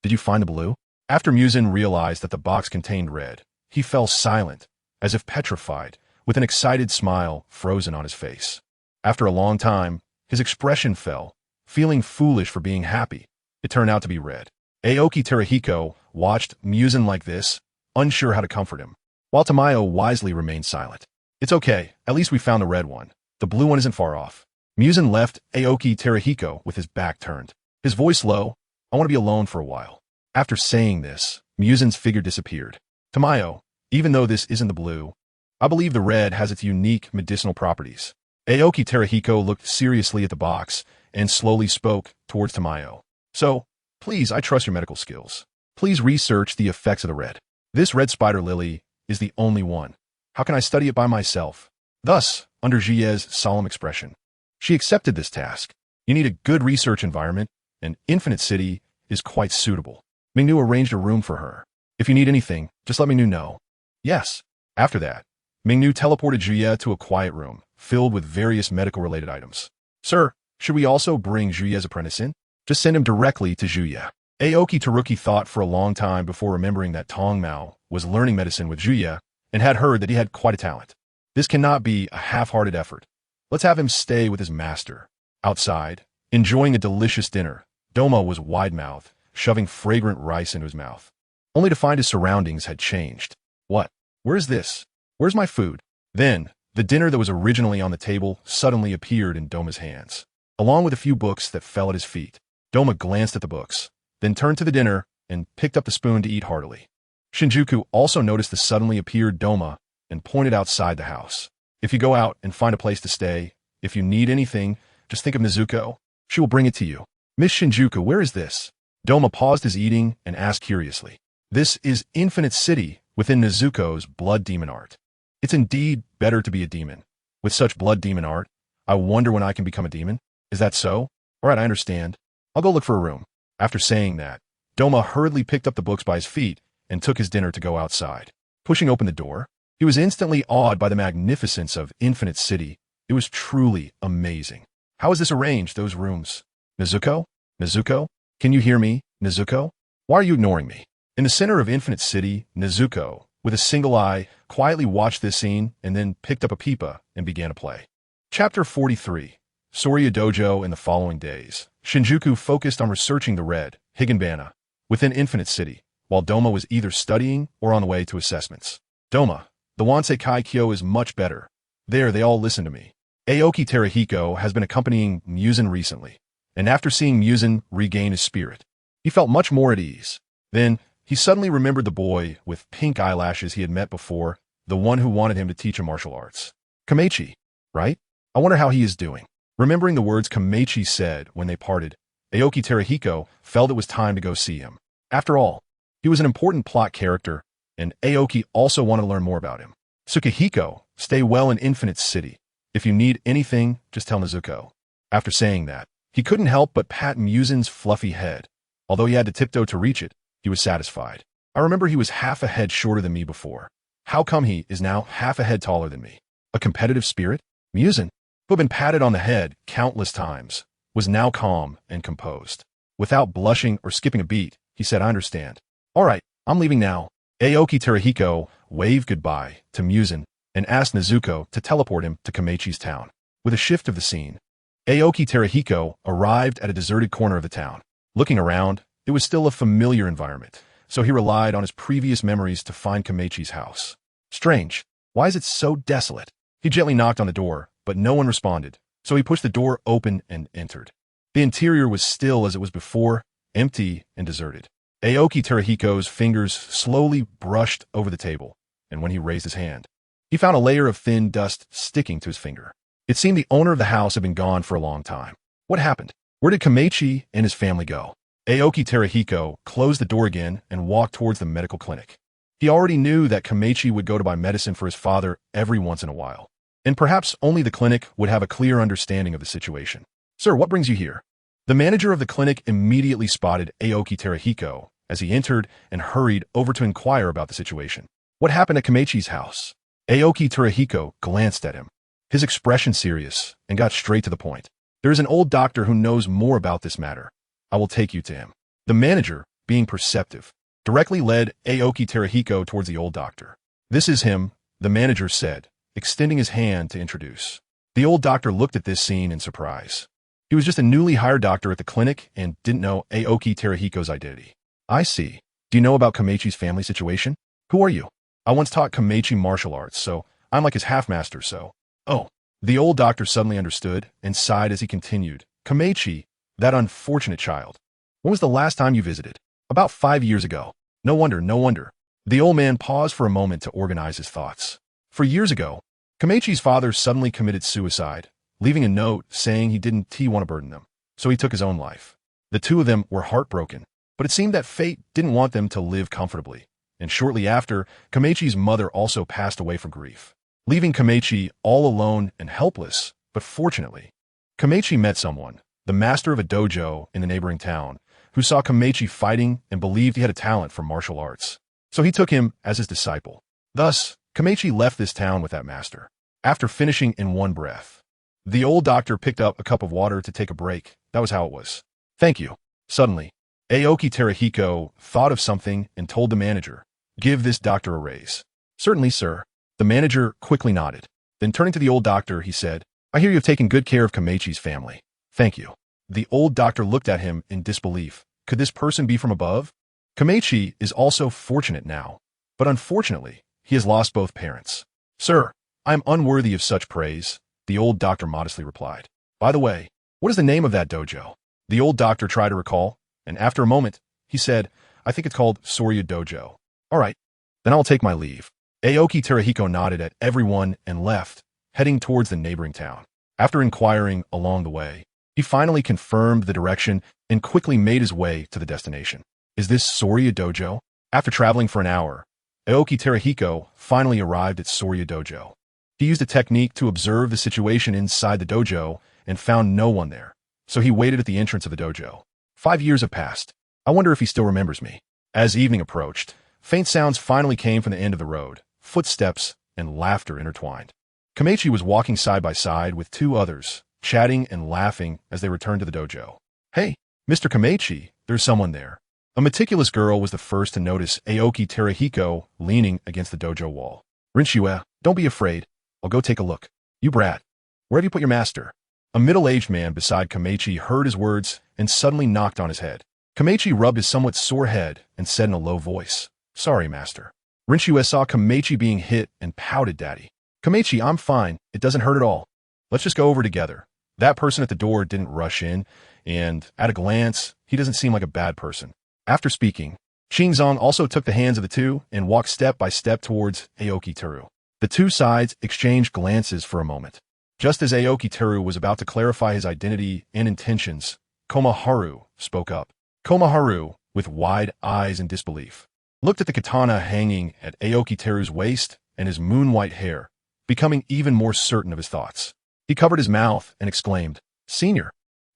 "Did you find the blue?" After Muzan realized that the box contained red, he fell silent, as if petrified, with an excited smile frozen on his face. After a long time, his expression fell, feeling foolish for being happy. It turned out to be red. Aoki Terahiko watched Muzan like this, unsure how to comfort him, while Tamayo wisely remained silent. "It's okay, at least we found the red one. The blue one isn't far off." Muzan left Aoki Terahiko with his back turned, his voice low. "I want to be alone for a while." After saying this, Muzan's figure disappeared. "Tamayo, even though this isn't the blue, I believe the red has its unique medicinal properties." Aoki Terahiko looked seriously at the box and slowly spoke towards Tamayo. "So, please, I trust your medical skills. Please research the effects of the red. This red spider lily is the only one. How can I study it by myself?" Thus, under Jie's solemn expression, she accepted this task. You need a good research environment, and Infinite City is quite suitable. Mingnu arranged a room for her. "If you need anything, just let Mingnu know." "Yes." After that, Mingnu teleported Jie to a quiet room, filled with various medical-related items. "Sir, should we also bring Jie's apprentice in?" "Just send him directly to Jie." Aoki Teruki thought for a long time before remembering that Tong Mao was learning medicine with Juya and had heard that he had quite a talent. This cannot be a half-hearted effort. Let's have him stay with his master. Outside, enjoying a delicious dinner, Doma was wide-mouthed, shoving fragrant rice into his mouth, only to find his surroundings had changed. What? Where's this? Where's my food? Then, the dinner that was originally on the table suddenly appeared in Doma's hands, along with a few books that fell at his feet. Doma glanced at the books, then turned to the dinner and picked up the spoon to eat heartily. Shinjuku also noticed the suddenly appeared Doma and pointed outside the house. If you go out and find a place to stay, if you need anything, just think of Nezuko. She will bring it to you. Miss Shinjuku, where is this? Doma paused his eating and asked curiously. This is Infinite City within Nezuko's blood demon art. It's indeed better to be a demon. With such blood demon art, I wonder when I can become a demon. Is that so? All right, I understand. I'll go look for a room. After saying that, Doma hurriedly picked up the books by his feet and took his dinner to go outside. Pushing open the door, he was instantly awed by the magnificence of Infinite City. It was truly amazing. How is this arranged, those rooms? Nezuko? Nezuko? Can you hear me, Nezuko? Why are you ignoring me? In the center of Infinite City, Nezuko, with a single eye, quietly watched this scene and then picked up a pipa and began to play. Chapter 43. Sorya Dojo. In the following days, Shinjuku focused on researching the red Higanbana within Infinite City, while Doma was either studying or on the way to assessments. Doma, the Wansei Kaikyo is much better. There, they all listen to me. Aoki Terahiko has been accompanying Muzan recently, and after seeing Muzan regain his spirit, he felt much more at ease. Then, he suddenly remembered the boy with pink eyelashes he had met before, the one who wanted him to teach him martial arts. Kamechi, right? I wonder how he is doing. Remembering the words Kamechi said when they parted, Aoki Terahiko felt it was time to go see him. After all, he was an important plot character, and Aoki also wanted to learn more about him. Tsukihiro, stay well in Infinite City. If you need anything, just tell Nezuko. After saying that, he couldn't help but pat Muzan's fluffy head. Although he had to tiptoe to reach it, he was satisfied. I remember he was half a head shorter than me before. How come he is now half a head taller than me? A competitive spirit? Muzan, who had been patted on the head countless times, was now calm and composed. Without blushing or skipping a beat, he said, I understand. All right, I'm leaving now. Aoki Terahiko waved goodbye to Muzan and asked Nezuko to teleport him to Kamechi's town. With a shift of the scene, Aoki Terahiko arrived at a deserted corner of the town. Looking around, it was still a familiar environment, so he relied on his previous memories to find Kamechi's house. Strange. Why is it so desolate? He gently knocked on the door, but no one responded, so he pushed the door open and entered. The interior was still as it was before, empty and deserted. Aoki Terahiko's fingers slowly brushed over the table, and when he raised his hand, he found a layer of thin dust sticking to his finger. It seemed the owner of the house had been gone for a long time. What happened? Where did Kamechi and his family go? Aoki Terahiko closed the door again and walked towards the medical clinic. He already knew that Kamechi would go to buy medicine for his father every once in a while, and perhaps only the clinic would have a clear understanding of the situation. Sir, what brings you here? The manager of the clinic immediately spotted Aoki Terahiko as he entered and hurried over to inquire about the situation. What happened at Kamechi's house? Aoki Terahiko glanced at him, his expression serious, and got straight to the point. There is an old doctor who knows more about this matter. I will take you to him. The manager, being perceptive, directly led Aoki Terahiko towards the old doctor. This is him, the manager said, extending his hand to introduce. The old doctor looked at this scene in surprise. He was just a newly hired doctor at the clinic and didn't know Aoki Terahiko's identity. I see. Do you know about Kamechi's family situation? Who are you? I once taught Kamechi martial arts, so I'm like his half-master, so. Oh. The old doctor suddenly understood and sighed as he continued. Kamechi, that unfortunate child. When was the last time you visited? About 5 years ago. No wonder, no wonder. The old man paused for a moment to organize his thoughts. For years ago, Kamechi's father suddenly committed suicide, leaving a note saying he didn't want to burden them, so he took his own life. The two of them were heartbroken, but it seemed that fate didn't want them to live comfortably, and shortly after, Kamechi's mother also passed away from grief, leaving Kamechi all alone and helpless. But fortunately, Kamechi met someone, the master of a dojo in the neighboring town, who saw Kamechi fighting and believed he had a talent for martial arts. So he took him as his disciple. Thus, Kamechi left this town with that master. After finishing in one breath, the old doctor picked up a cup of water to take a break. That was how it was. Thank you. Suddenly, Aoki Terahiko thought of something and told the manager, "Give this doctor a raise." "Certainly, sir." The manager quickly nodded. Then turning to the old doctor, he said, "I hear you have taken good care of Kameichi's family. Thank you." The old doctor looked at him in disbelief. Could this person be from above? Kameichi is also fortunate now, but unfortunately, he has lost both parents. "Sir, I am unworthy of such praise," the old doctor modestly replied. "By the way, what is the name of that dojo?" The old doctor tried to recall, and after a moment, he said, "I think it's called Soryu Dojo." "All right, then I'll take my leave." Aoki Terahiko nodded at everyone and left, heading towards the neighboring town. After inquiring along the way, he finally confirmed the direction and quickly made his way to the destination. "Is this Soryu Dojo?" After traveling for an hour, Aoki Terahiko finally arrived at Soryu Dojo. He used a technique to observe the situation inside the dojo and found no one there, so he waited at the entrance of the dojo. 5 years have passed. I wonder if he still remembers me. As evening approached, faint sounds finally came from the end of the road, footsteps and laughter intertwined. Kameichi was walking side by side with 2 others, chatting and laughing as they returned to the dojo. "Hey, Mr. Kameichi, there's someone there." A meticulous girl was the first to notice Aoki Terahiko leaning against the dojo wall. "Rinshue, don't be afraid. I'll go take a look." "You brat. Where have you put your master?" A middle-aged man beside Kameichi heard his words and suddenly knocked on his head. Kameichi rubbed his somewhat sore head and said in a low voice, "Sorry, master." Rinshue saw Kameichi being hit and pouted daddy. "Kameichi, I'm fine. It doesn't hurt at all. Let's just go over together." That person at the door didn't rush in, and at a glance, he doesn't seem like a bad person. After speaking, Shinzong also took the hands of the 2 and walked step by step towards Aoki Teru. The 2 sides exchanged glances for a moment. Just as Aoki Teru was about to clarify his identity and intentions, Komaharu spoke up. Komaharu, with wide eyes in disbelief, looked at the katana hanging at Aoki Teru's waist and his moon-white hair, becoming even more certain of his thoughts. He covered his mouth and exclaimed, "Senior,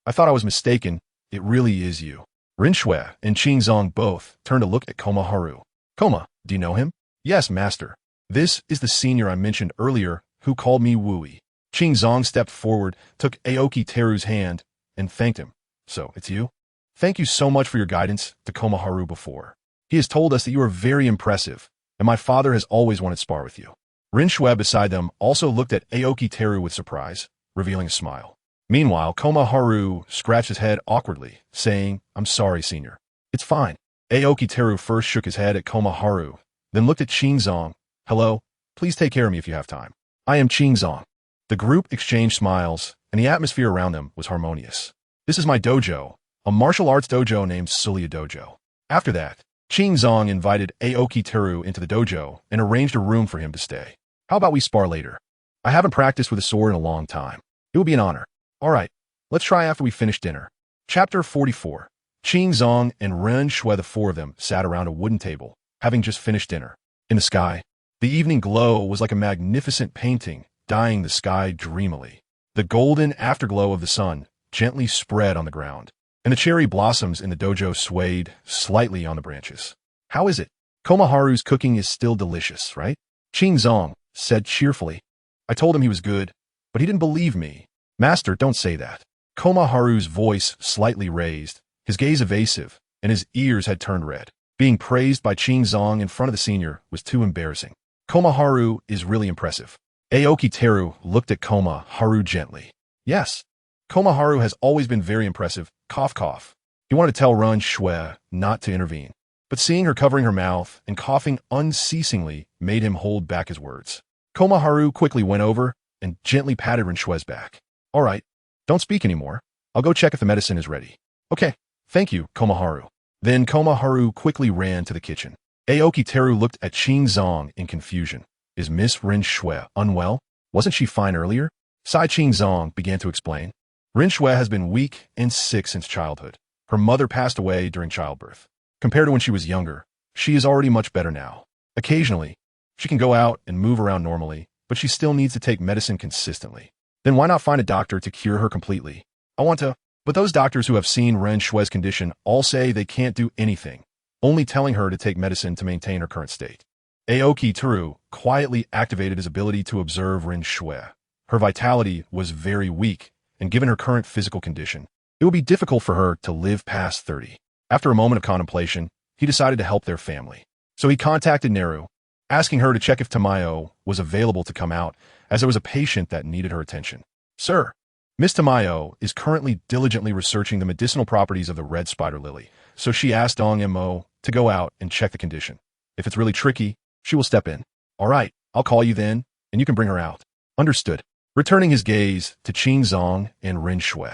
I thought I was mistaken. It really is you." Rinshue and Shinzong both turned to look at Komaharu. "Koma, do you know him?" "Yes, master. This is the senior I mentioned earlier who called me Wooey." Shinzong stepped forward, took Aoki Teru's hand, and thanked him. "So, it's you? Thank you so much for your guidance to Komaharu before. He has told us that you are very impressive, and my father has always wanted to spar with you." Rinshue beside them also looked at Aoki Teru with surprise, revealing a smile. Meanwhile, Komaharu scratched his head awkwardly, saying, "I'm sorry, senior." "It's fine." Aoki Teru first shook his head at Komaharu, then looked at Shinzong. "Hello, please take care of me if you have time." "I am Shinzong." The group exchanged smiles, and the atmosphere around them was harmonious. "This is my dojo, a martial arts dojo named Soryu Dojo." After that, Shinzong invited Aoki Teru into the dojo and arranged a room for him to stay. "How about we spar later? I haven't practiced with a sword in a long time. It would be an honor." "All right, let's try after we finish dinner." Chapter 44. Shinzong and Rinshue, the 4 of them, sat around a wooden table, having just finished dinner. In the sky, the evening glow was like a magnificent painting, dyeing the sky dreamily. The golden afterglow of the sun gently spread on the ground, and the cherry blossoms in the dojo swayed slightly on the branches. "How is it? Komaharu's cooking is still delicious, right?" Shinzong said cheerfully. "I told him he was good, but he didn't believe me." "Master, don't say that." Komaharu's voice slightly raised, his gaze evasive, and his ears had turned red. Being praised by Shinzong in front of the senior was too embarrassing. "Komaharu is really impressive." Aoki Teru looked at Komaharu gently. "Yes, Komaharu has always been very impressive." Cough, cough. He wanted to tell Rinshue not to intervene, but seeing her covering her mouth and coughing unceasingly made him hold back his words. Komaharu quickly went over and gently patted Rinshue's back. "All right, don't speak anymore. I'll go check if the medicine is ready." "Okay, thank you, Komaharu." Then Komaharu quickly ran to the kitchen. Aoki Teru looked at Shinzong in confusion. "Is Miss Rinshue unwell? Wasn't she fine earlier?" Sai Shinzong began to explain. "Rinshue has been weak and sick since childhood. Her mother passed away during childbirth. Compared to when she was younger, she is already much better now. Occasionally, she can go out and move around normally, but she still needs to take medicine consistently. Then why not find a doctor to cure her completely? I want to..." But those doctors who have seen Rinshue's condition all say they can't do anything, only telling her to take medicine to maintain her current state. Aoki Teru quietly activated his ability to observe Rinshue. Her vitality was very weak, and given her current physical condition, it would be difficult for her to live past 30. After a moment of contemplation, he decided to help their family. So he contacted Neru, asking her to check if Tamayo was available to come out, as there was a patient that needed her attention. Sir, Miss Tamayo is currently diligently researching the medicinal properties of the red spider lily, so she asked Dong Mo to go out and check the condition. If it's really tricky, she will step in. All right, I'll call you then, and you can bring her out. Understood. Returning his gaze to Qing Zong and Ren Shui,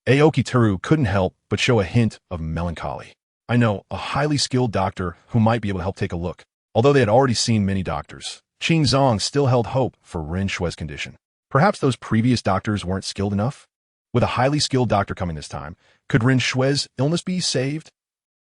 Aoki Teru couldn't help but show a hint of melancholy. I know a highly skilled doctor who might be able to help take a look. Although they had already seen many doctors, Qing Zong still held hope for Ren Shui's condition. Perhaps those previous doctors weren't skilled enough? With a highly skilled doctor coming this time, could Ren Shui's illness be saved?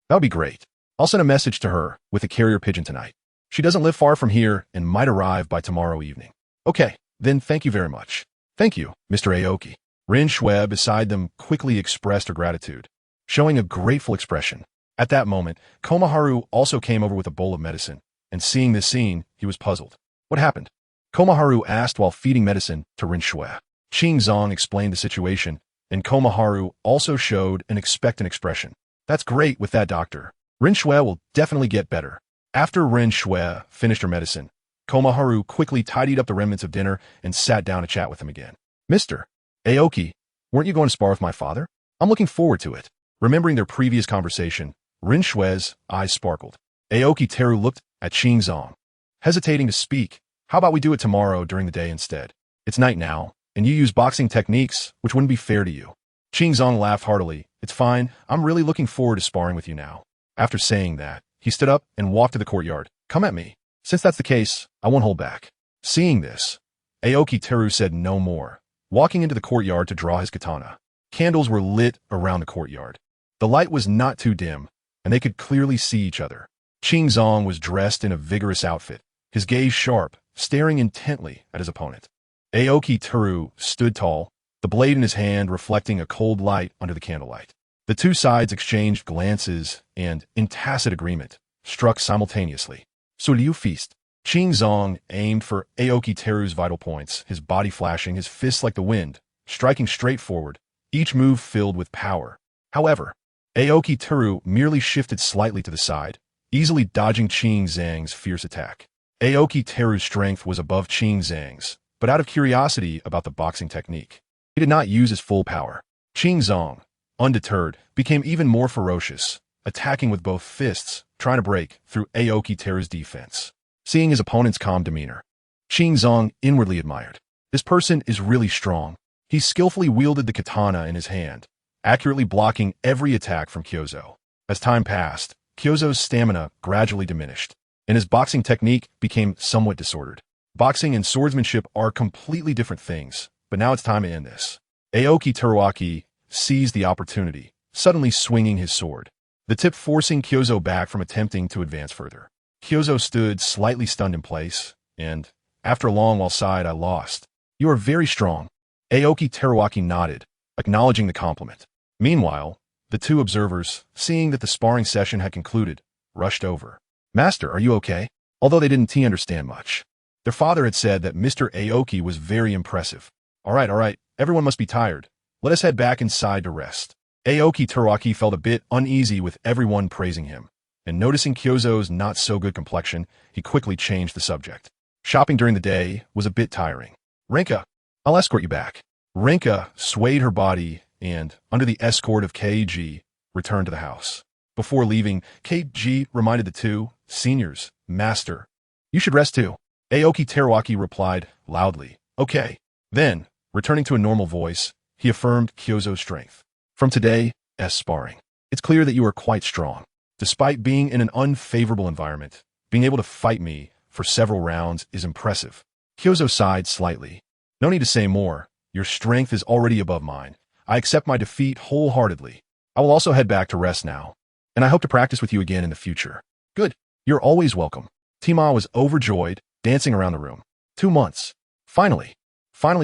That would be great. I'll send a message to her with a carrier pigeon tonight. She doesn't live far from here and might arrive by tomorrow evening. Okay, then thank you very much. Thank you, Mr. Aoki. Ren Shui beside them quickly expressed her gratitude, showing a grateful expression. At that moment, Komaharu also came over with a bowl of medicine, and seeing this scene, he was puzzled. What happened? Komaharu asked while feeding medicine to Ren Shui. Qing Zong explained the situation, and Komaharu also showed an expectant expression. That's great with that doctor. Ren Shui will definitely get better. After Ren Shui finished her medicine, Komaharu quickly tidied up the remnants of dinner and sat down to chat with him again. Mr. Aoki, weren't you going to spar with my father? I'm looking forward to it. Remembering their previous conversation, Ren Shui's eyes sparkled. Aoki Teru looked at Qing Zong, hesitating to speak. How about we do it tomorrow during the day instead? It's night now, and you use boxing techniques, which wouldn't be fair to you. Qing Zong laughed heartily. It's fine. I'm really looking forward to sparring with you now. After saying that, he stood up and walked to the courtyard. Come at me. Since that's the case, I won't hold back. Seeing this, Aoki Teru said no more, walking into the courtyard to draw his katana. Candles were lit around the courtyard. The light was not too dim, and they could clearly see each other. Qing Zong was dressed in a vigorous outfit, his gaze sharp, staring intently at his opponent. Aoki Teru stood tall, the blade in his hand reflecting a cold light under the candlelight. The two sides exchanged glances and, in tacit agreement, struck simultaneously. So do you feast? Qing Zong aimed for Aoki Teru's vital points, his body flashing, his fists like the wind, striking straight forward, each move filled with power. However, Aoki Teru merely shifted slightly to the side, easily dodging Qing Zhang's fierce attack. Aoki Teru's strength was above Qing Zhang's, but out of curiosity about the boxing technique, he did not use his full power. Qing Zong, undeterred, became even more ferocious, attacking with both fists, trying to break through Aoki Teru's defense. Seeing his opponent's calm demeanor, Qing Zong inwardly admired. This person is really strong. He skillfully wielded the katana in his hand, accurately blocking every attack from Kyozo. As time passed, Kyozo's stamina gradually diminished, and his boxing technique became somewhat disordered. Boxing and swordsmanship are completely different things, but now it's time to end this. Aoki Teruaki seized the opportunity, suddenly swinging his sword, the tip forcing Kyozo back from attempting to advance further. Kyozo stood slightly stunned in place, and, after a long while sighed, I lost. You are very strong. Aoki Teruaki nodded, acknowledging the compliment. Meanwhile, the two observers, seeing that the sparring session had concluded, rushed over. Master, are you okay? Although they didn't understand much. Their father had said that Mr. Aoki was very impressive. All right, everyone must be tired. Let us head back inside to rest. Aoki Teruaki felt a bit uneasy with everyone praising him, and noticing Kyozo's not-so-good complexion, he quickly changed the subject. Shopping during the day was a bit tiring. Renka, I'll escort you back. Renka swayed her body and, under the escort of KG, returned to the house. Before leaving, KG reminded the two seniors, Master, you should rest too. Aoki Teruaki replied loudly, Okay. Then, returning to a normal voice, he affirmed Kyozo's strength. From today's sparring, it's clear that you are quite strong. Despite being in an unfavorable environment, being able to fight me for several rounds is impressive. Kyozo sighed slightly. No need to say more. Your strength is already above mine. I accept my defeat wholeheartedly. I will also head back to rest now, and I hope to practice with you again in the future. Good. You're always welcome. Tima was overjoyed, dancing around the room. 2 months. Finally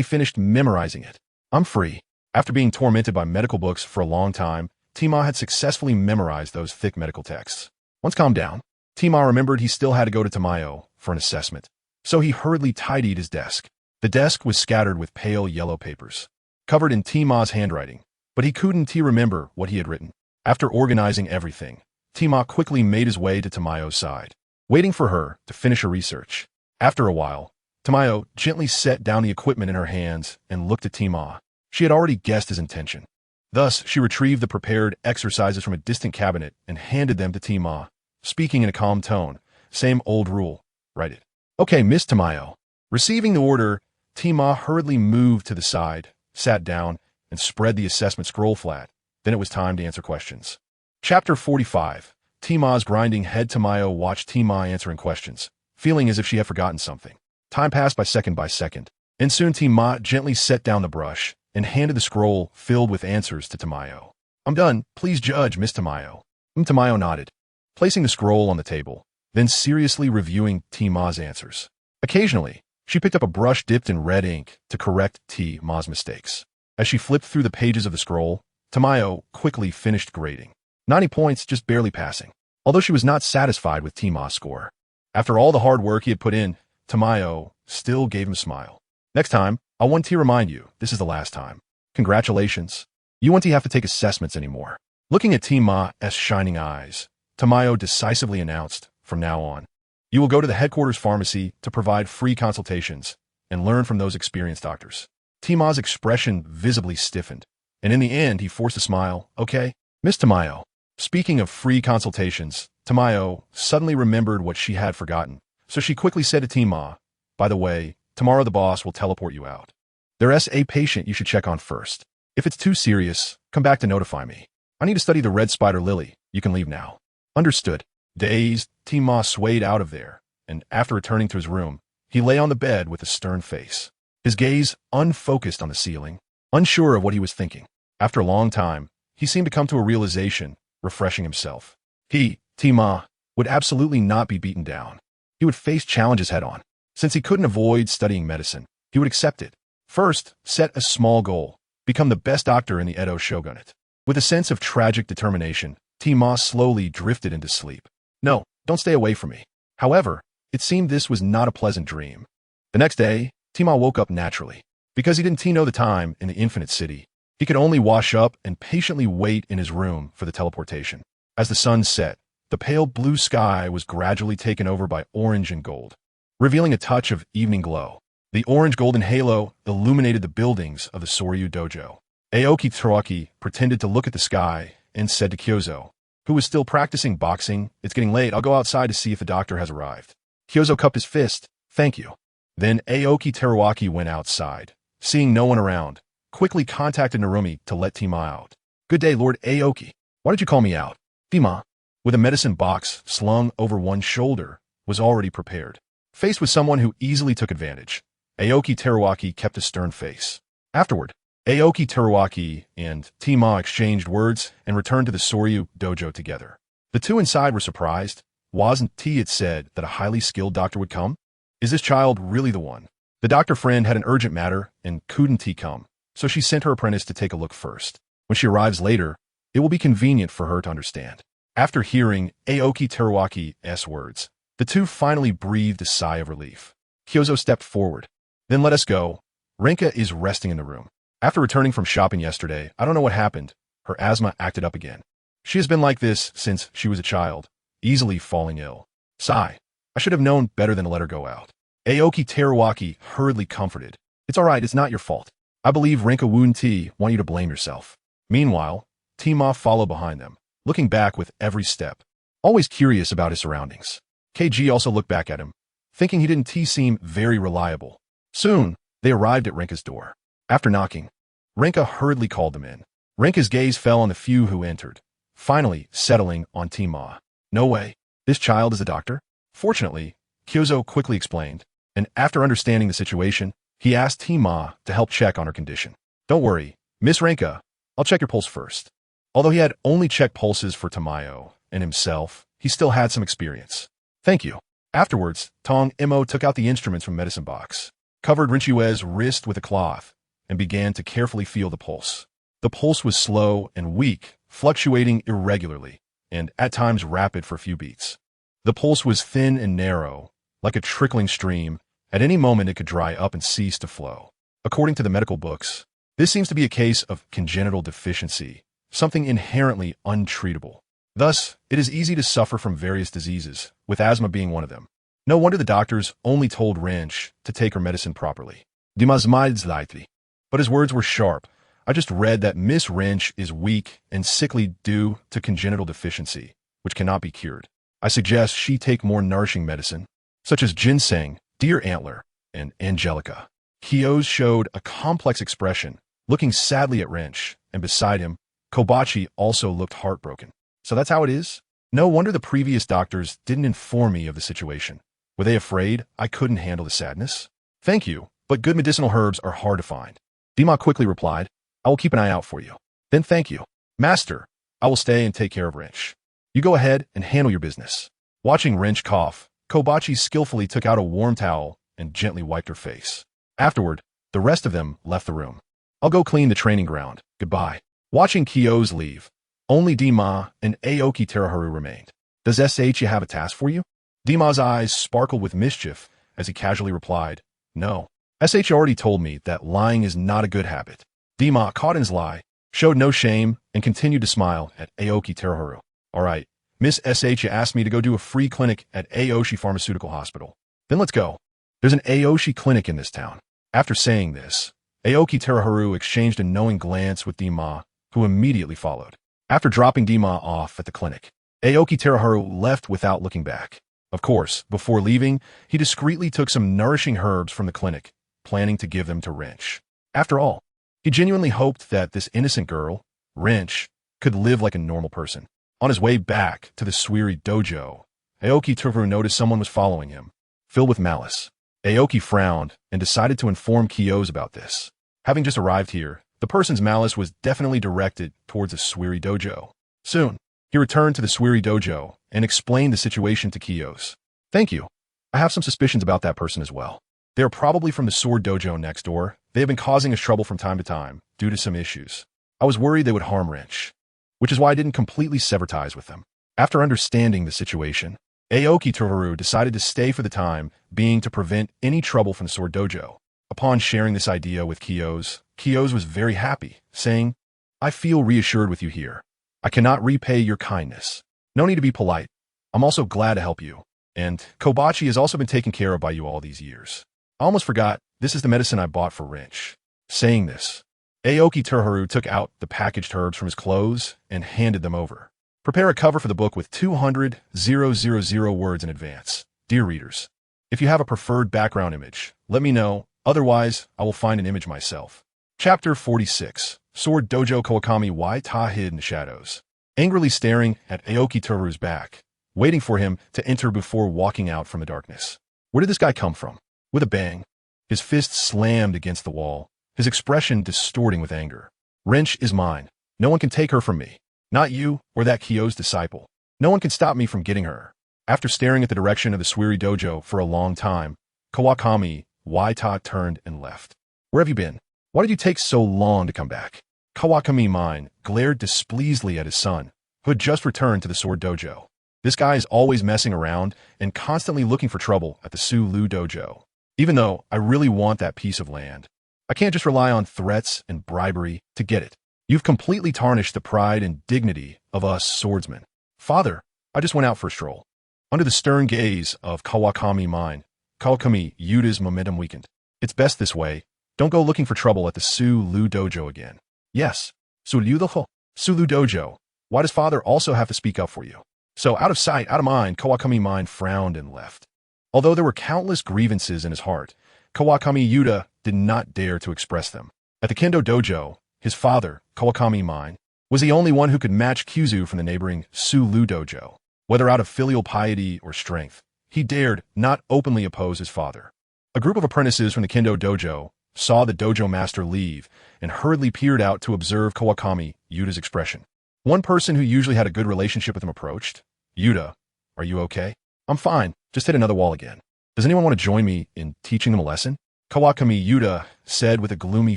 finished memorizing it. I'm free. After being tormented by medical books for a long time, Tima had successfully memorized those thick medical texts. Once calmed down, Tima remembered he still had to go to Tamayo for an assessment, so he hurriedly tidied his desk. The desk was scattered with pale yellow papers, covered in Tima's handwriting, but he couldn't remember what he had written. After organizing everything, Tima quickly made his way to Tamayo's side, waiting for her to finish her research. After a while, Tamayo gently set down the equipment in her hands and looked at Tima. She had already guessed his intention. Thus, she retrieved the prepared exercises from a distant cabinet and handed them to Tima, speaking in a calm tone. Same old rule. Write it. Okay, Miss Tamayo. Receiving the order, Tima hurriedly moved to the side, sat down, and spread the assessment scroll flat. Then it was time to answer questions. Chapter 45. Tima's grinding head. Tamayo watched Tima answering questions, feeling as if she had forgotten something. Time passed by second, and soon Tima gently set down the brush and handed the scroll filled with answers to Tamayo. I'm done. Please judge, Miss Tamayo. Tamayo nodded, placing the scroll on the table, then seriously reviewing Tima's answers. Occasionally, she picked up a brush dipped in red ink to correct Tima's mistakes. As she flipped through the pages of the scroll, Tamayo quickly finished grading. 90 points, just barely passing. Although she was not satisfied with Tima's score. After all the hard work he had put in, Tamayo still gave him a smile. Next time, I want to remind you, this is the last time. Congratulations. You won't have to take assessments anymore. Looking at Tima's shining eyes, Tamayo decisively announced, from now on, you will go to the headquarters pharmacy to provide free consultations and learn from those experienced doctors. Tima's expression visibly stiffened, and in the end he forced a smile. Okay, Miss Tamayo. Speaking of free consultations, Tamayo suddenly remembered what she had forgotten, so she quickly said to Tima, by the way, tomorrow the boss will teleport you out. There's a patient you should check on first. If it's too serious, come back to notify me. I need to study the red spider lily. You can leave now. Understood. Dazed, Tima swayed out of there, and after returning to his room, he lay on the bed with a stern face, his gaze unfocused on the ceiling, unsure of what he was thinking. After a long time, he seemed to come to a realization, refreshing himself. Tima, would absolutely not be beaten down. He would face challenges head-on. Since he couldn't avoid studying medicine, he would accept it. First, set a small goal, become the best doctor in the Edo shogunate. With a sense of tragic determination, Tima slowly drifted into sleep. No, don't stay away from me. However, it seemed this was not a pleasant dream. The next day, Tima woke up naturally. Because he didn't know the time in the infinite city, he could only wash up and patiently wait in his room for the teleportation. As the sun set, the pale blue sky was gradually taken over by orange and gold, revealing a touch of evening glow. The orange-golden halo illuminated the buildings of the Soryu dojo. Aoki pretended to look at the sky and said to Kyozo, who was still practicing boxing, it's getting late, I'll go outside to see if the doctor has arrived. Kyozo cupped his fist, thank you. Then Aoki went outside. Seeing no one around, quickly contacted Narumi to let Tima out. Good day, Lord Aoki. Why did you call me out? Tima, with a medicine box slung over one shoulder, was already prepared. Faced with someone who easily took advantage, Aoki kept a stern face. Afterward, Aoki and Tima exchanged words and returned to the Soryu dojo together. The two inside were surprised. Wasn't it said that a highly skilled doctor would come? Is this child really the one? The doctor friend had an urgent matter and couldn't come, so she sent her apprentice to take a look first. When she arrives later, it will be convenient for her to understand. After hearing Aoki words, the two finally breathed a sigh of relief. Kyozo stepped forward. Then let us go. Rinka is resting in the room. After returning from shopping yesterday, I don't know what happened. Her asthma acted up again. She has been like this since she was a child, easily falling ill. Sigh. I should have known better than to let her go out. Aoki hurriedly comforted. It's all right, it's not your fault. I believe Rinka wouldn't want you to blame yourself. Meanwhile, Tima followed behind them, looking back with every step, always curious about his surroundings. KG also looked back at him, thinking he didn't seem very reliable. Soon, they arrived at Rinka's door. After knocking, Rinka hurriedly called them in. Rinka's gaze fell on the few who entered, finally settling on Tima. No way. This child is a doctor? Fortunately, Kyozo quickly explained, and after understanding the situation, he asked Tima to help check on her condition. Don't worry, Miss Rinka, I'll check your pulse first. Although he had only checked pulses for Tamayo and himself, he still had some experience. Thank you. Afterwards, Tong Imo took out the instruments from medicine box, covered Rinchiue's wrist with a cloth, and began to carefully feel the pulse. The pulse was slow and weak, fluctuating irregularly, and at times rapid for a few beats. The pulse was thin and narrow, like a trickling stream. At any moment it could dry up and cease to flow. According to the medical books, this seems to be a case of congenital deficiency, something inherently untreatable. Thus, it is easy to suffer from various diseases, with asthma being one of them. No wonder the doctors only told Wrench to take her medicine properly. But his words were sharp. I just read that Miss Wrench is weak and sickly due to congenital deficiency, which cannot be cured. I suggest she take more nourishing medicine, such as ginseng, deer antler, and angelica. Kyo's showed a complex expression, looking sadly at Wrench, and beside him, Kobachi also looked heartbroken. So that's how it is? No wonder the previous doctors didn't inform me of the situation. Were they afraid I couldn't handle the sadness? Thank you, but good medicinal herbs are hard to find. Dima quickly replied, I will keep an eye out for you. Then thank you. Master, I will stay and take care of Wrench. You go ahead and handle your business. Watching Wrench cough, Kobachi skillfully took out a warm towel and gently wiped her face. Afterward, the rest of them left the room. I'll go clean the training ground. Goodbye. Watching Kyo's leave, only Dima and Aoki Teruharu remained. Does SH have a task for you? Dima's eyes sparkled with mischief as he casually replied, No. SH already told me that lying is not a good habit. Dima, caught in his lie, showed no shame and continued to smile at Aoki Teruharu. All right, Miss SH asked me to go do a free clinic at Aoshi Pharmaceutical Hospital. Then let's go. There's an Aoshi clinic in this town. After saying this, Aoki Teruharu exchanged a knowing glance with Dima, who immediately followed. After dropping Dima off at the clinic, Aoki Teruharu left without looking back. Of course, before leaving, he discreetly took some nourishing herbs from the clinic, planning to give them to Wrench. After all, he genuinely hoped that this innocent girl, Wrench, could live like a normal person. On his way back to the Suiri dojo, Aoki Teruharu noticed someone was following him, filled with malice. Aoki frowned and decided to inform Kyo's about this. Having just arrived here, the person's malice was definitely directed towards the Suiri dojo. Soon, he returned to the Suiri dojo and explained the situation to Kyo's. Thank you. I have some suspicions about that person as well. They are probably from the sword dojo next door. They have been causing us trouble from time to time due to some issues. I was worried they would harm Wrench, which is why I didn't completely sever ties with them. After understanding the situation, Aoki Teruharu decided to stay for the time being to prevent any trouble from the sword dojo. Upon sharing this idea with Kyo's was very happy, saying, I feel reassured with you here. I cannot repay your kindness. No need to be polite. I'm also glad to help you. And Kobachi has also been taken care of by you all these years. I almost forgot, this is the medicine I bought for Wrench. Saying this, Aoki Teruharu took out the packaged herbs from his clothes and handed them over. Prepare a cover for the book with 200,000 words in advance. Dear readers, if you have a preferred background image, let me know. Otherwise, I will find an image myself. Chapter 46. Sword Dojo Kawakami Wai Ta hid in the shadows. Angrily staring at Aoki Teruharu's back, waiting for him to enter before walking out from the darkness. Where did this guy come from? With a bang, his fist slammed against the wall, his expression distorting with anger. Wrench is mine. No one can take her from me. Not you or that Kyo's disciple. No one can stop me from getting her. After staring at the direction of the Suiri dojo for a long time, Kawakami Waita turned and left. Where have you been? Why did you take so long to come back? Kawakami Mine glared displeasedly at his son, who had just returned to the sword dojo. This guy is always messing around and constantly looking for trouble at the Sulu dojo. Even though I really want that piece of land, I can't just rely on threats and bribery to get it. You've completely tarnished the pride and dignity of us swordsmen. Father, I just went out for a stroll. Under the stern gaze of Kawakami Mine, Kawakami Yuda's momentum weakened. It's best this way. Don't go looking for trouble at the Sulu dojo again. Yes, Sulu dojo. Why does father also have to speak up for you? So out of sight, out of mind, Kawakami Mine frowned and left. Although there were countless grievances in his heart, Kawakami Yuda did not dare to express them. At the Kendo dojo, his father, Kawakami Mine, was the only one who could match Kyuzu from the neighboring Sulu dojo. Whether out of filial piety or strength, he dared not openly oppose his father. A group of apprentices from the Kendo dojo saw the dojo master leave and hurriedly peered out to observe Kawakami Yuda's expression. One person who usually had a good relationship with him approached. Yuda, are you okay? I'm fine, just hit another wall again. Does anyone want to join me in teaching them a lesson? Kawakami Yuda said with a gloomy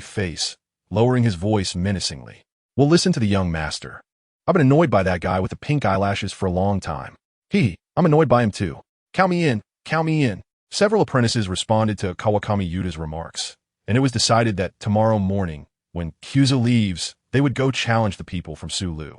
face, lowering his voice menacingly. We'll listen to the young master. I've been annoyed by that guy with the pink eyelashes for a long time. I'm annoyed by him too. Count me in, count me in. Several apprentices responded to Kawakami Yuda's remarks, and it was decided that tomorrow morning, when Kyuzu leaves, they would go challenge the people from Sulu.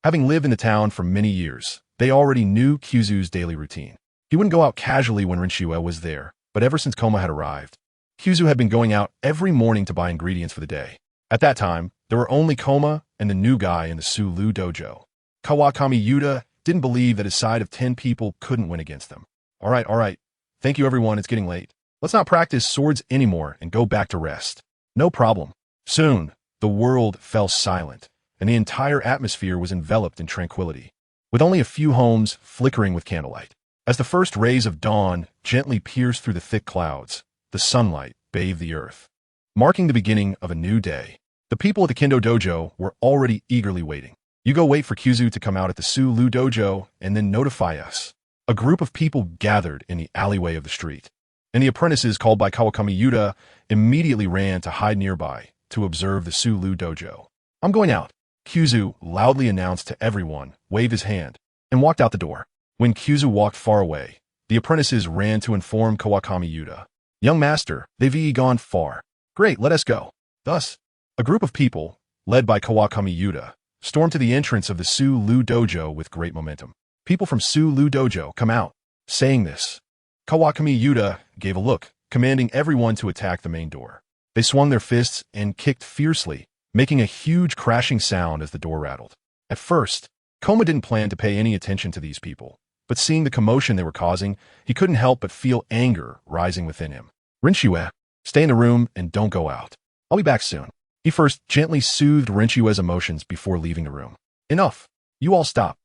Having lived in the town for many years, they already knew Kyuzu's daily routine. He wouldn't go out casually when Rinchiue was there, but ever since Koma had arrived, Kyuzu had been going out every morning to buy ingredients for the day. At that time, there were only Koma and the new guy in the Sulu dojo. Kawakami Yuta didn't believe that his side of 10 people couldn't win against them. All right. Thank you, everyone. It's getting late. Let's not practice swords anymore and go back to rest. No problem. Soon, the world fell silent, and the entire atmosphere was enveloped in tranquility, with only a few homes flickering with candlelight. As the first rays of dawn gently pierced through the thick clouds, the sunlight bathed the earth, marking the beginning of a new day. The people at the Kendo Dojo were already eagerly waiting. You go wait for Kyuzu to come out at the Sulu Dojo and then notify us. A group of people gathered in the alleyway of the street, and the apprentices called by Kawakami Yuta immediately ran to hide nearby to observe the Sulu Dojo. I'm going out, Kyuzu loudly announced to everyone, waved his hand, and walked out the door. When Kyuzu walked far away, the apprentices ran to inform Kawakami Yuta. Young master, they've gone far. Great, let us go. Thus, a group of people, led by Kawakami Yuta, stormed to the entrance of the Sulu Dojo with great momentum. People from Sulu Dojo, come out. Saying this, Kawakami Yuta gave a look, commanding everyone to attack the main door. They swung their fists and kicked fiercely, making a huge crashing sound as the door rattled. At first, Koma didn't plan to pay any attention to these people, but seeing the commotion they were causing, he couldn't help but feel anger rising within him. Rinchiue, stay in the room and don't go out. I'll be back soon. He first gently soothed Rinchiue's emotions before leaving the room. Enough. You all stop.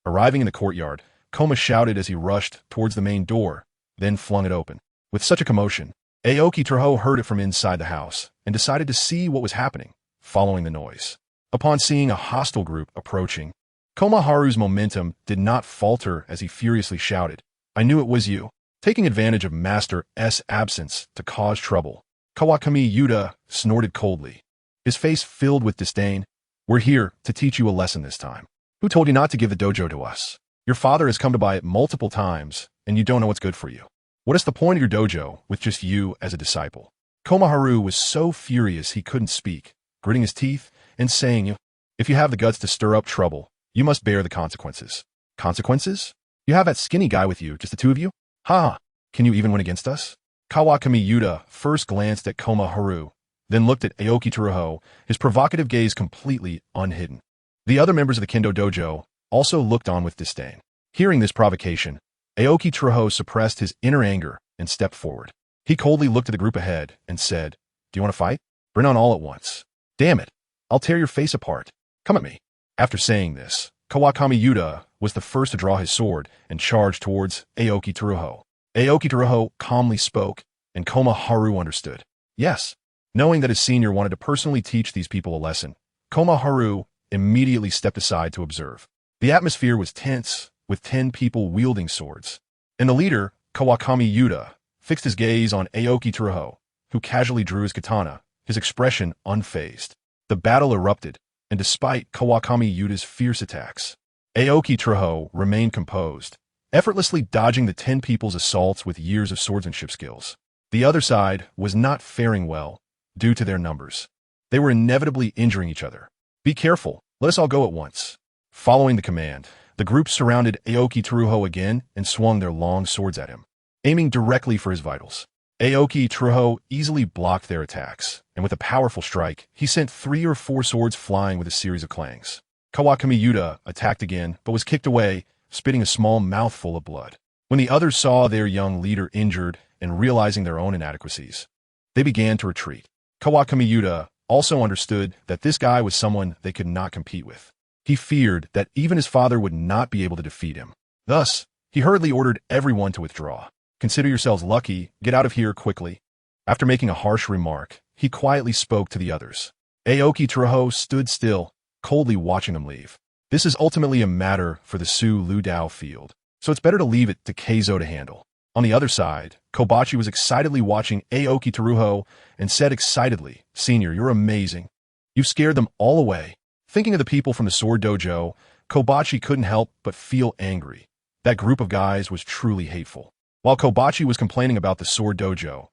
Arriving in the courtyard, Koma shouted as he rushed towards the main door, then flung it open. With such a commotion, Aoki Turho heard it from inside the house and decided to see what was happening, following the noise. Upon seeing a hostile group approaching, Komaharu's momentum did not falter as he furiously shouted, I knew it was you. Taking advantage of Master S' absence to cause trouble, Kawakami Yuta snorted coldly, his face filled with disdain. We're here to teach you a lesson this time. Who told you not to give the dojo to us? Your father has come to buy it multiple times, and you don't know what's good for you. What is the point of your dojo with just you as a disciple? Komaharu was so furious he couldn't speak, gritting his teeth and saying, if you have the guts to stir up trouble, you must bear the consequences. Consequences? You have that skinny guy with you, just the two of you? Ha! Can you even win against us? Kawakami Yuta first glanced at Komaharu, then looked at Aoki Tsuruho, his provocative gaze completely unhidden. The other members of the Kendo Dojo also looked on with disdain. Hearing this provocation, Aoki Tsuruho suppressed his inner anger and stepped forward. He coldly looked at the group ahead and said, Do you want to fight? Bring on all at once. Damn it, I'll tear your face apart. Come at me. After saying this, Kawakami Yuta was the first to draw his sword and charge towards Aoki Tsuruho. Aoki Tsuruho calmly spoke, and Komaharu understood. Yes, knowing that his senior wanted to personally teach these people a lesson, Komaharu immediately stepped aside to observe. The atmosphere was tense, with 10 people wielding swords, and the leader, Kawakami Yuta, fixed his gaze on Aoki Tsuruho, who casually drew his katana, his expression unfazed. The battle erupted, and despite Kawakami Yuta's fierce attacks, Aoki Tsuruho remained composed, effortlessly dodging the 10 people's assaults with years of swordsmanship skills. The other side was not faring well due to their numbers. They were inevitably injuring each other. Be careful, let us all go at once. Following the command, the group surrounded Aoki Tsuruho again and swung their long swords at him, aiming directly for his vitals. Aoki Tsuruho easily blocked their attacks, and with a powerful strike, he sent 3 or 4 swords flying with a series of clangs. Kawakami Yuta attacked again, but was kicked away, spitting a small mouthful of blood. When the others saw their young leader injured and realizing their own inadequacies, they began to retreat. Kawakami Yuta also understood that this guy was someone they could not compete with. He feared that even his father would not be able to defeat him. Thus, he hurriedly ordered everyone to withdraw. Consider yourselves lucky, get out of here quickly. After making a harsh remark, he quietly spoke to the others. Aoki Tsuruho stood still, coldly watching them leave. This is ultimately a matter for the Sulu Dao field, so it's better to leave it to Keizo to handle. On the other side, Kobachi was excitedly watching Aoki Tsuruho and said excitedly, Senior, you're amazing. You've scared them all away. Thinking of the people from the Sword Dojo, Kobachi couldn't help but feel angry. That group of guys was truly hateful. While Kobachi was complaining about the Sword Dojo,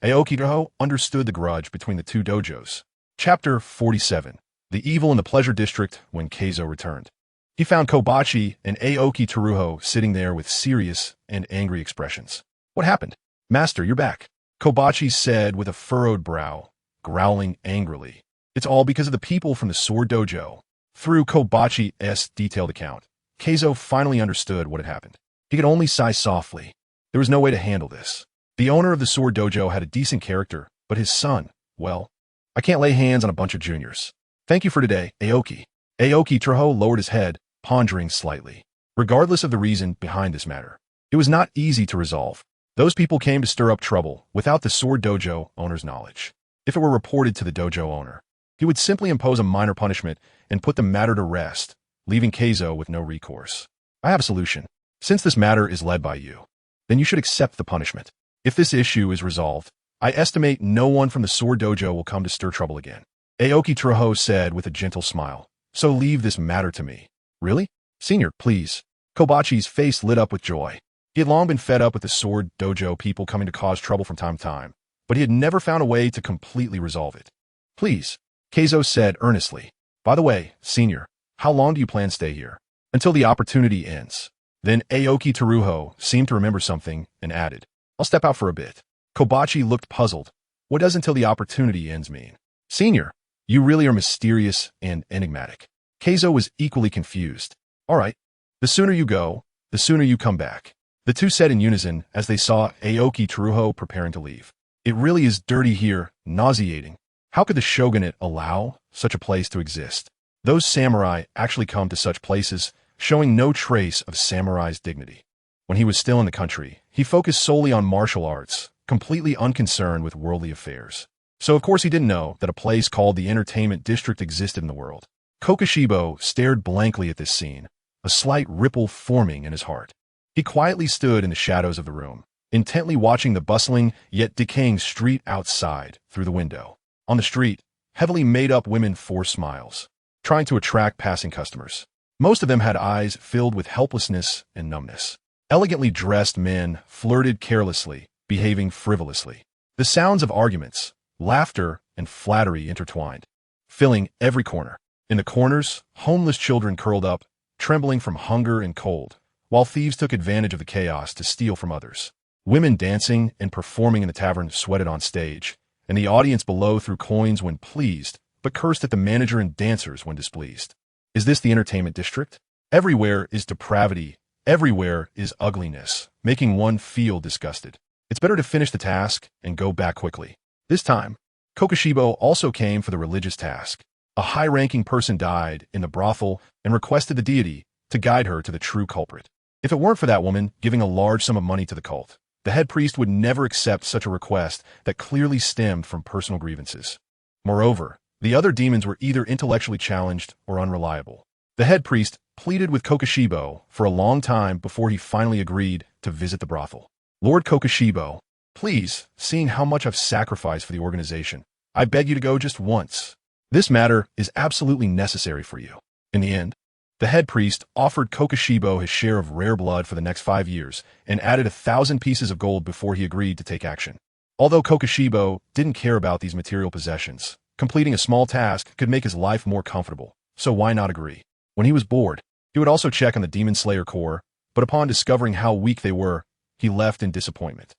Aoki Tsuruho understood the grudge between the two dojos. Chapter 47. the evil in the pleasure district when Keizo returned. He found Kobachi and Aoki Teruho sitting there with serious and angry expressions. What happened? Master, you're back, Kobachi said with a furrowed brow, growling angrily. It's all because of the people from the Sword Dojo. Through Kobachi's detailed account, Keizo finally understood what had happened. He could only sigh softly. There was no way to handle this. The owner of the Sword Dojo had a decent character, but his son, well, I can't lay hands on a bunch of juniors. Thank you for today, Aoki. Aoki Teruho lowered his head, pondering slightly. Regardless of the reason behind this matter, it was not easy to resolve. Those people came to stir up trouble without the Sword Dojo owner's knowledge. If it were reported to the dojo owner, he would simply impose a minor punishment and put the matter to rest, leaving Keizo with no recourse. I have a solution. Since this matter is led by you, then you should accept the punishment. If this issue is resolved, I estimate no one from the Sword Dojo will come to stir trouble again. Aoki Teruho said with a gentle smile. So leave this matter to me. Really? Senior, please. Kobachi's face lit up with joy. He had long been fed up with the Sword Dojo people coming to cause trouble from time to time, but he had never found a way to completely resolve it. Please, Keizo said earnestly. By the way, Senior, how long do you plan to stay here? Until the opportunity ends. Then Aoki Teruho seemed to remember something and added, I'll step out for a bit. Kobachi looked puzzled. What does until the opportunity ends mean? Senior, you really are mysterious and enigmatic. Keizo was equally confused. All right, the sooner you go, the sooner you come back. The two said in unison as they saw Aoki Teruho preparing to leave. It really is dirty here, nauseating. How could the shogunate allow such a place to exist? Those samurai actually come to such places, showing no trace of samurai's dignity. When he was still in the country, he focused solely on martial arts, completely unconcerned with worldly affairs. So of course he didn't know that a place called the Entertainment District existed in the world. Kokoshibo stared blankly at this scene, a slight ripple forming in his heart. He quietly stood in the shadows of the room, intently watching the bustling yet decaying street outside through the window. On the street, heavily made-up women forced smiles, trying to attract passing customers. Most of them had eyes filled with helplessness and numbness. Elegantly dressed men flirted carelessly, behaving frivolously. The sounds of arguments, laughter, and flattery intertwined, filling every corner. In the corners, homeless children curled up, trembling from hunger and cold, while thieves took advantage of the chaos to steal from others. Women dancing and performing in the tavern sweated on stage, and the audience below threw coins when pleased, but cursed at the manager and dancers when displeased. Is this the entertainment district? Everywhere is depravity, everywhere is ugliness, making one feel disgusted. It's better to finish the task and go back quickly. This time, Kokoshibo also came for the religious task. A high-ranking person died in the brothel and requested the deity to guide her to the true culprit. If it weren't for that woman giving a large sum of money to the cult, the head priest would never accept such a request that clearly stemmed from personal grievances. Moreover, the other demons were either intellectually challenged or unreliable. The head priest pleaded with Kokoshibo for a long time before he finally agreed to visit the brothel. Lord Kokoshibo, please, seeing how much I've sacrificed for the organization, I beg you to go just once. This matter is absolutely necessary for you. In the end, the head priest offered Kokoshibo his share of rare blood for the next 5 years and added 1,000 pieces of gold before he agreed to take action. Although Kokoshibo didn't care about these material possessions, completing a small task could make his life more comfortable, so why not agree? When he was bored, he would also check on the Demon Slayer Corps, but upon discovering how weak they were, he left in disappointment.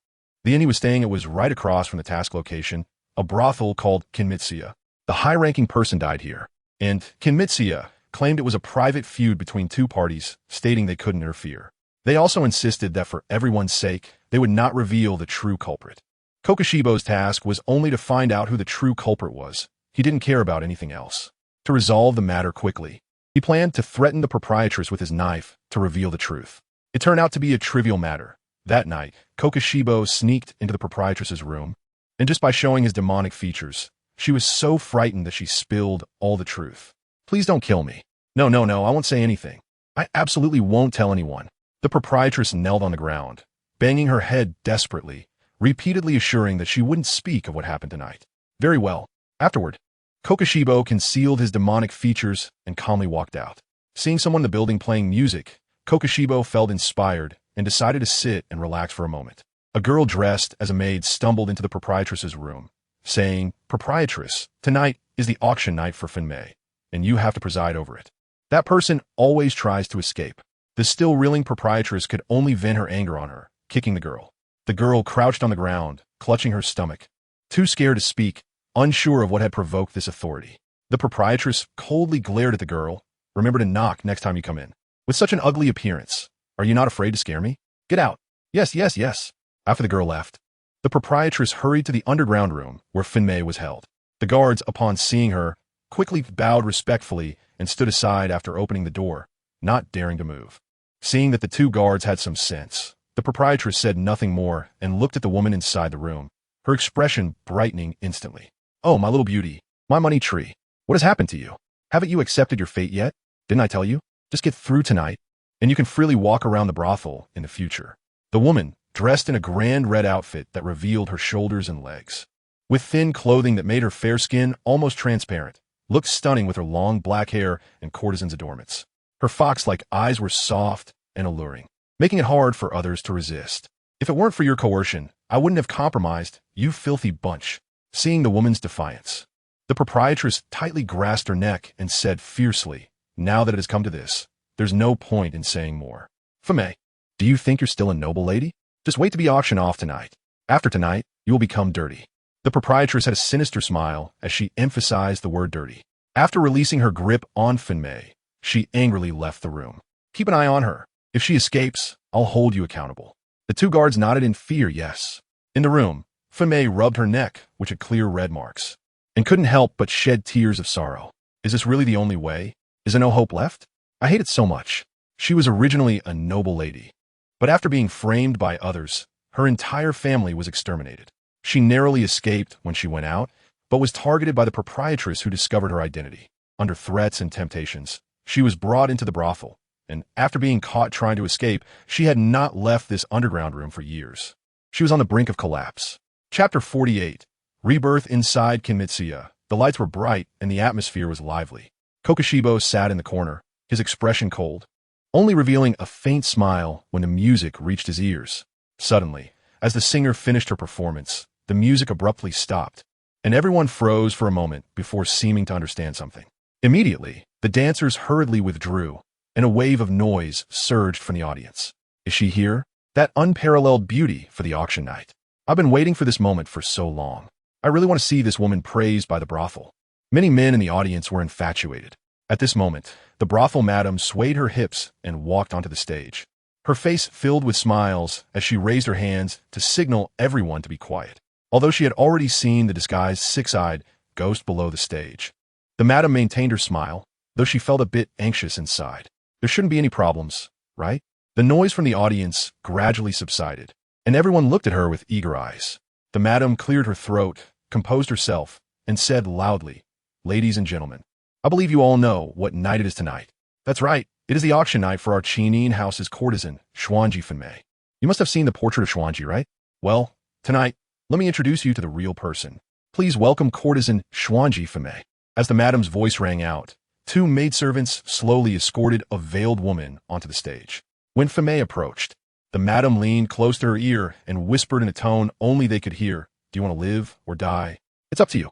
The inn he was staying at was right across from the task location, a brothel called Kinmitsuya. The high-ranking person died here, and Kinmitsuya claimed it was a private feud between two parties, stating they couldn't interfere. They also insisted that for everyone's sake, they would not reveal the true culprit. Kokoshibo's task was only to find out who the true culprit was. He didn't care about anything else. To resolve the matter quickly, he planned to threaten the proprietress with his knife to reveal the truth. It turned out to be a trivial matter. That night, Kokoshibo sneaked into the proprietress's room, and just by showing his demonic features, she was so frightened that she spilled all the truth. Please don't kill me. No, I won't say anything. I absolutely won't tell anyone. The proprietress knelt on the ground, banging her head desperately, repeatedly assuring that she wouldn't speak of what happened tonight. Very well. Afterward, Kokoshibo concealed his demonic features and calmly walked out. Seeing someone in the building playing music, Kokoshibo felt inspired and decided to sit and relax for a moment. A girl dressed as a maid stumbled into the proprietress's room, saying, "Proprietress, tonight is the auction night for Finmei. and you have to preside over it. That person always tries to escape. The still reeling proprietress could only vent her anger on her, kicking the girl. The girl crouched on the ground, clutching her stomach, too scared to speak, unsure of what had provoked this authority. The proprietress coldly glared at the girl. Remember to knock next time you come in. With such an ugly appearance, are you not afraid to scare me? Get out. Yes, yes, yes. After the girl left, the proprietress hurried to the underground room where Finmei was held. The guards, upon seeing her, quickly bowed respectfully and stood aside after opening the door, not daring to move. Seeing that the two guards had some sense, the proprietress said nothing more and looked at the woman inside the room, her expression brightening instantly. Oh, my little beauty, my money tree, what has happened to you? Haven't you accepted your fate yet? Didn't I tell you? Just get through tonight, and you can freely walk around the brothel in the future. The woman, dressed in a grand red outfit that revealed her shoulders and legs, with thin clothing that made her fair skin almost transparent, looked stunning with her long black hair and courtesan's adornments. Her fox-like eyes were soft and alluring, making it hard for others to resist. If it weren't for your coercion, I wouldn't have compromised, you filthy bunch. Seeing the woman's defiance, the proprietress tightly grasped her neck and said fiercely, now that it has come to this, there's no point in saying more. Finmei, do you think you're still a noble lady? Just wait to be auctioned off tonight. After tonight, you will become dirty. The proprietress had a sinister smile as she emphasized the word dirty. After releasing her grip on Finmei, she angrily left the room. Keep an eye on her. If she escapes, I'll hold you accountable. The two guards nodded in fear, yes. In the room, Finmei rubbed her neck, which had clear red marks, and couldn't help but shed tears of sorrow. Is this really the only way? Is there no hope left? I hate it so much. She was originally a noble lady, but after being framed by others, her entire family was exterminated. She narrowly escaped when she went out, but was targeted by the proprietress who discovered her identity. Under threats and temptations, she was brought into the brothel, and after being caught trying to escape, she had not left this underground room for years. She was on the brink of collapse. Chapter 48. Rebirth inside Kimitsuya. The lights were bright and the atmosphere was lively. Kokoshibo sat in the corner, his expression cold, only revealing a faint smile when the music reached his ears. Suddenly, as the singer finished her performance, the music abruptly stopped, and everyone froze for a moment before seeming to understand something. Immediately, the dancers hurriedly withdrew, and a wave of noise surged from the audience. Is she here? That unparalleled beauty for the auction night. I've been waiting for this moment for so long. I really want to see this woman praised by the brothel. Many men in the audience were infatuated. At this moment, the brothel madam swayed her hips and walked onto the stage. Her face filled with smiles as she raised her hands to signal everyone to be quiet. Although she had already seen the disguised six-eyed ghost below the stage, the madam maintained her smile, though she felt a bit anxious inside. There shouldn't be any problems, right? The noise from the audience gradually subsided, and everyone looked at her with eager eyes. The madam cleared her throat, composed herself, and said loudly, "Ladies and gentlemen, I believe you all know what night it is tonight. That's right, it is the auction night for our Chinin house's courtesan, Xuanji Finmei. You must have seen the portrait of Xuanji, right? Well, tonight, let me introduce you to the real person. Please welcome courtesan Xuanji Finmei." As the madam's voice rang out, two maidservants slowly escorted a veiled woman onto the stage. When Finmei approached, the madam leaned close to her ear and whispered in a tone only they could hear, "Do you want to live or die? It's up to you."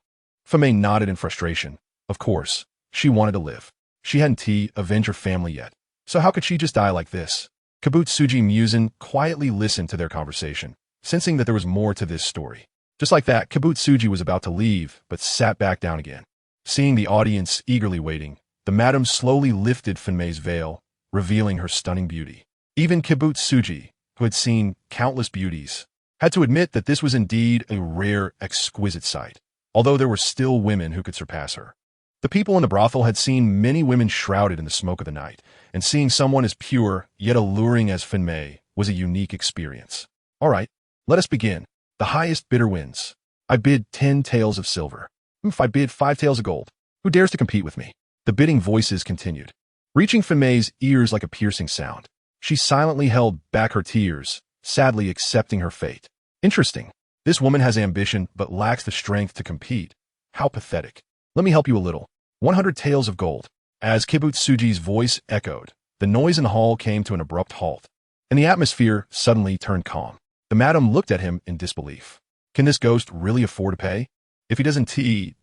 Finmei nodded in frustration. Of course, she wanted to live. She hadn't avenged her family yet, so how could she just die like this? Kabutsuji Muzan quietly listened to their conversation, sensing that there was more to this story. Just like that, Kabutsuji was about to leave, but sat back down again. Seeing the audience eagerly waiting, the madam slowly lifted Finmei's veil, revealing her stunning beauty. Even Kabutsuji, who had seen countless beauties, had to admit that this was indeed a rare, exquisite sight, although there were still women who could surpass her. The people in the brothel had seen many women shrouded in the smoke of the night, and seeing someone as pure yet alluring as Finmei was a unique experience. All right, let us begin. The highest bidder wins. I bid 10 taels of silver. If I bid 5 taels of gold, who dares to compete with me? The bidding voices continued, reaching Finmei's ears like a piercing sound. She silently held back her tears, sadly accepting her fate. Interesting. This woman has ambition but lacks the strength to compete. How pathetic. Let me help you a little. 100 taels of gold. As Kibutsuji's voice echoed, the noise in the hall came to an abrupt halt, and the atmosphere suddenly turned calm. The madam looked at him in disbelief. Can this ghost really afford to pay? If he doesn't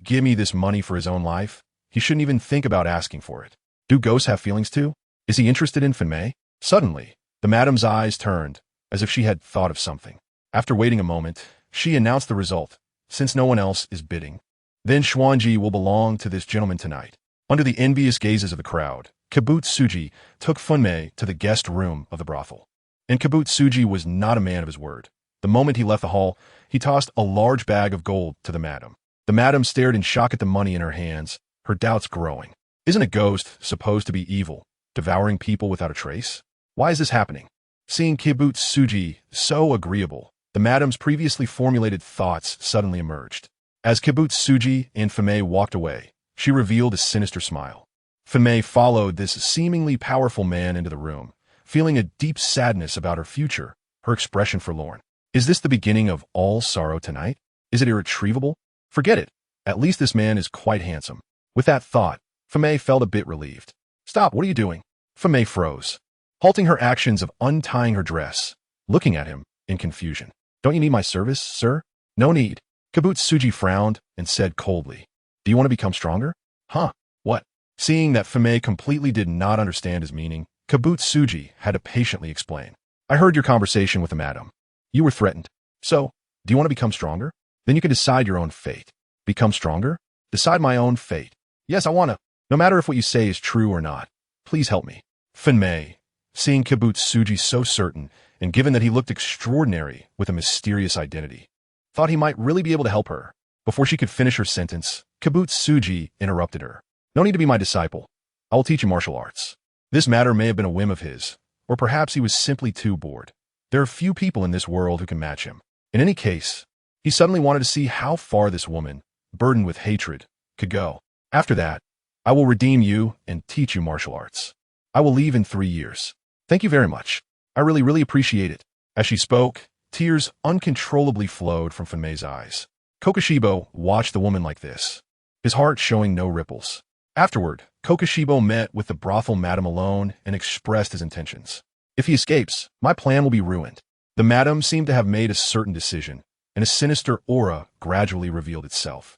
give me this money for his own life, he shouldn't even think about asking for it. Do ghosts have feelings too? Is he interested in Finmei? Suddenly, the madam's eyes turned, as if she had thought of something. After waiting a moment, she announced the result, since no one else is bidding. Then Xuanji will belong to this gentleman tonight. Under the envious gazes of the crowd, Kabutsuji took Finmei to the guest room of the brothel. And Kabutsuji was not a man of his word. The moment he left the hall, he tossed a large bag of gold to the madam. The madam stared in shock at the money in her hands, her doubts growing. Isn't a ghost supposed to be evil, devouring people without a trace? Why is this happening? Seeing Kabutsuji so agreeable, the madam's previously formulated thoughts suddenly emerged. As Kabutsuji and Finmei walked away, she revealed a sinister smile. Finmei followed this seemingly powerful man into the room, feeling a deep sadness about her future, her expression forlorn. Is this the beginning of all sorrow tonight? Is it irretrievable? Forget it. At least this man is quite handsome. With that thought, Finmei felt a bit relieved. Stop, what are you doing? Finmei froze, halting her actions of untying her dress, looking at him in confusion. Don't you need my service, sir? No need. Kabutsuji frowned and said coldly. Do you want to become stronger? Huh? What? Seeing that Finmei completely did not understand his meaning, Kabutsuji had to patiently explain. I heard your conversation with the madam. You were threatened. So, do you want to become stronger? Then you can decide your own fate. Become stronger? Decide my own fate. Yes, I want to. No matter if what you say is true or not. Please help me. Finmei, seeing Kabutsuji so certain, and given that he looked extraordinary with a mysterious identity, thought he might really be able to help her. Before she could finish her sentence, Kabutsuji interrupted her. No need to be my disciple. I will teach you martial arts. This matter may have been a whim of his, or perhaps he was simply too bored. There are few people in this world who can match him. In any case, he suddenly wanted to see how far this woman, burdened with hatred, could go. After that, I will redeem you and teach you martial arts. I will leave in 3 years. Thank you very much. I really appreciate it. As she spoke, tears uncontrollably flowed from Finmei's eyes. Kokoshibo watched the woman like this, his heart showing no ripples. Afterward, Kokoshibo met with the brothel madam alone and expressed his intentions. If he escapes, my plan will be ruined. The madam seemed to have made a certain decision, and a sinister aura gradually revealed itself.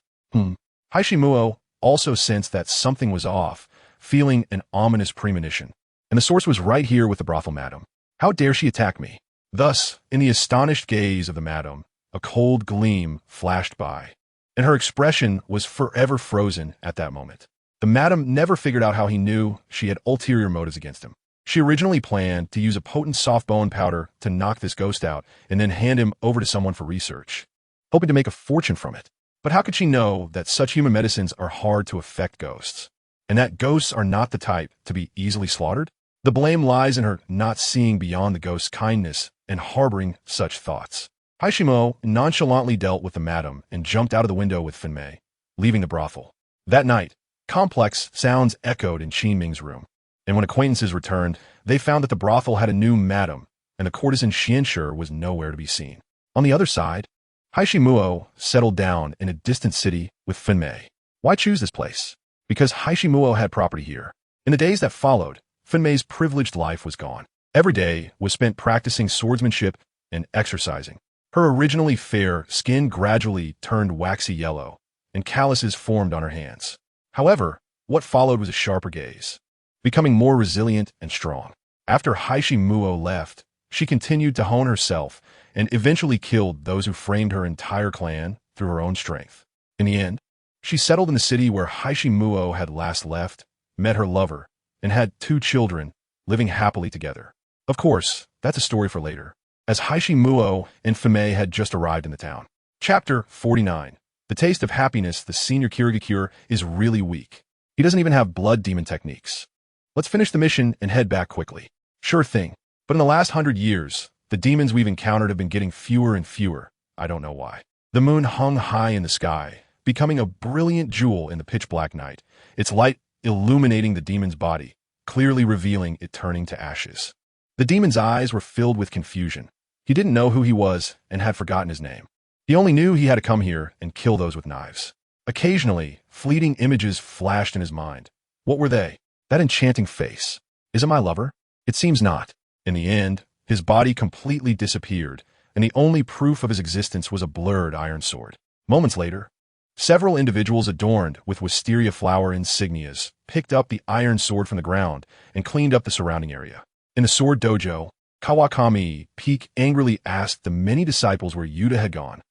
Haishimuo also sensed that something was off, feeling an ominous premonition. And the source was right here with the brothel madam. How dare she attack me? Thus, in the astonished gaze of the madam, a cold gleam flashed by, and her expression was forever frozen at that moment. The madam never figured out how he knew she had ulterior motives against him. She originally planned to use a potent soft bone powder to knock this ghost out and then hand him over to someone for research, hoping to make a fortune from it. But how could she know that such human medicines are hard to affect ghosts, and that ghosts are not the type to be easily slaughtered? The blame lies in her not seeing beyond the ghost's kindness and harboring such thoughts. Haishimo nonchalantly dealt with the madam and jumped out of the window with Finmei, leaving the brothel. That night, complex sounds echoed in Qinming's room, and when acquaintances returned, they found that the brothel had a new madam, and the courtesan Xianshi was nowhere to be seen. On the other side, Haishimuo settled down in a distant city with Finmei. Why choose this place? Because Haishimuo had property here. In the days that followed, Finmei's privileged life was gone. Every day was spent practicing swordsmanship and exercising. Her originally fair skin gradually turned waxy yellow, and calluses formed on her hands. However, what followed was a sharper gaze, becoming more resilient and strong. After Haishimuo left, she continued to hone herself and eventually killed those who framed her entire clan through her own strength. In the end, she settled in the city where Haishimuo had last left, met her lover, and had 2 children, living happily together. Of course, that's a story for later, as Haishimuo and Finmei had just arrived in the town. Chapter 49. The taste of happiness. The senior Kirigakure is really weak. He doesn't even have blood demon techniques. Let's finish the mission and head back quickly. Sure thing. But in the last 100 years, the demons we've encountered have been getting fewer and fewer. I don't know why. The moon hung high in the sky, becoming a brilliant jewel in the pitch-black night, its light illuminating the demon's body, clearly revealing it turning to ashes. The demon's eyes were filled with confusion. He didn't know who he was and had forgotten his name. He only knew he had to come here and kill those with knives. Occasionally, fleeting images flashed in his mind. What were they? That enchanting face. Is it my lover? It seems not. In the end, his body completely disappeared, and the only proof of his existence was a blurred iron sword. Moments later, Several individuals adorned with wisteria flower insignias picked up the iron sword from the ground and cleaned up the surrounding area. In the sword dojo, Kawakami Peak angrily asked the many disciples where Yuta had gone.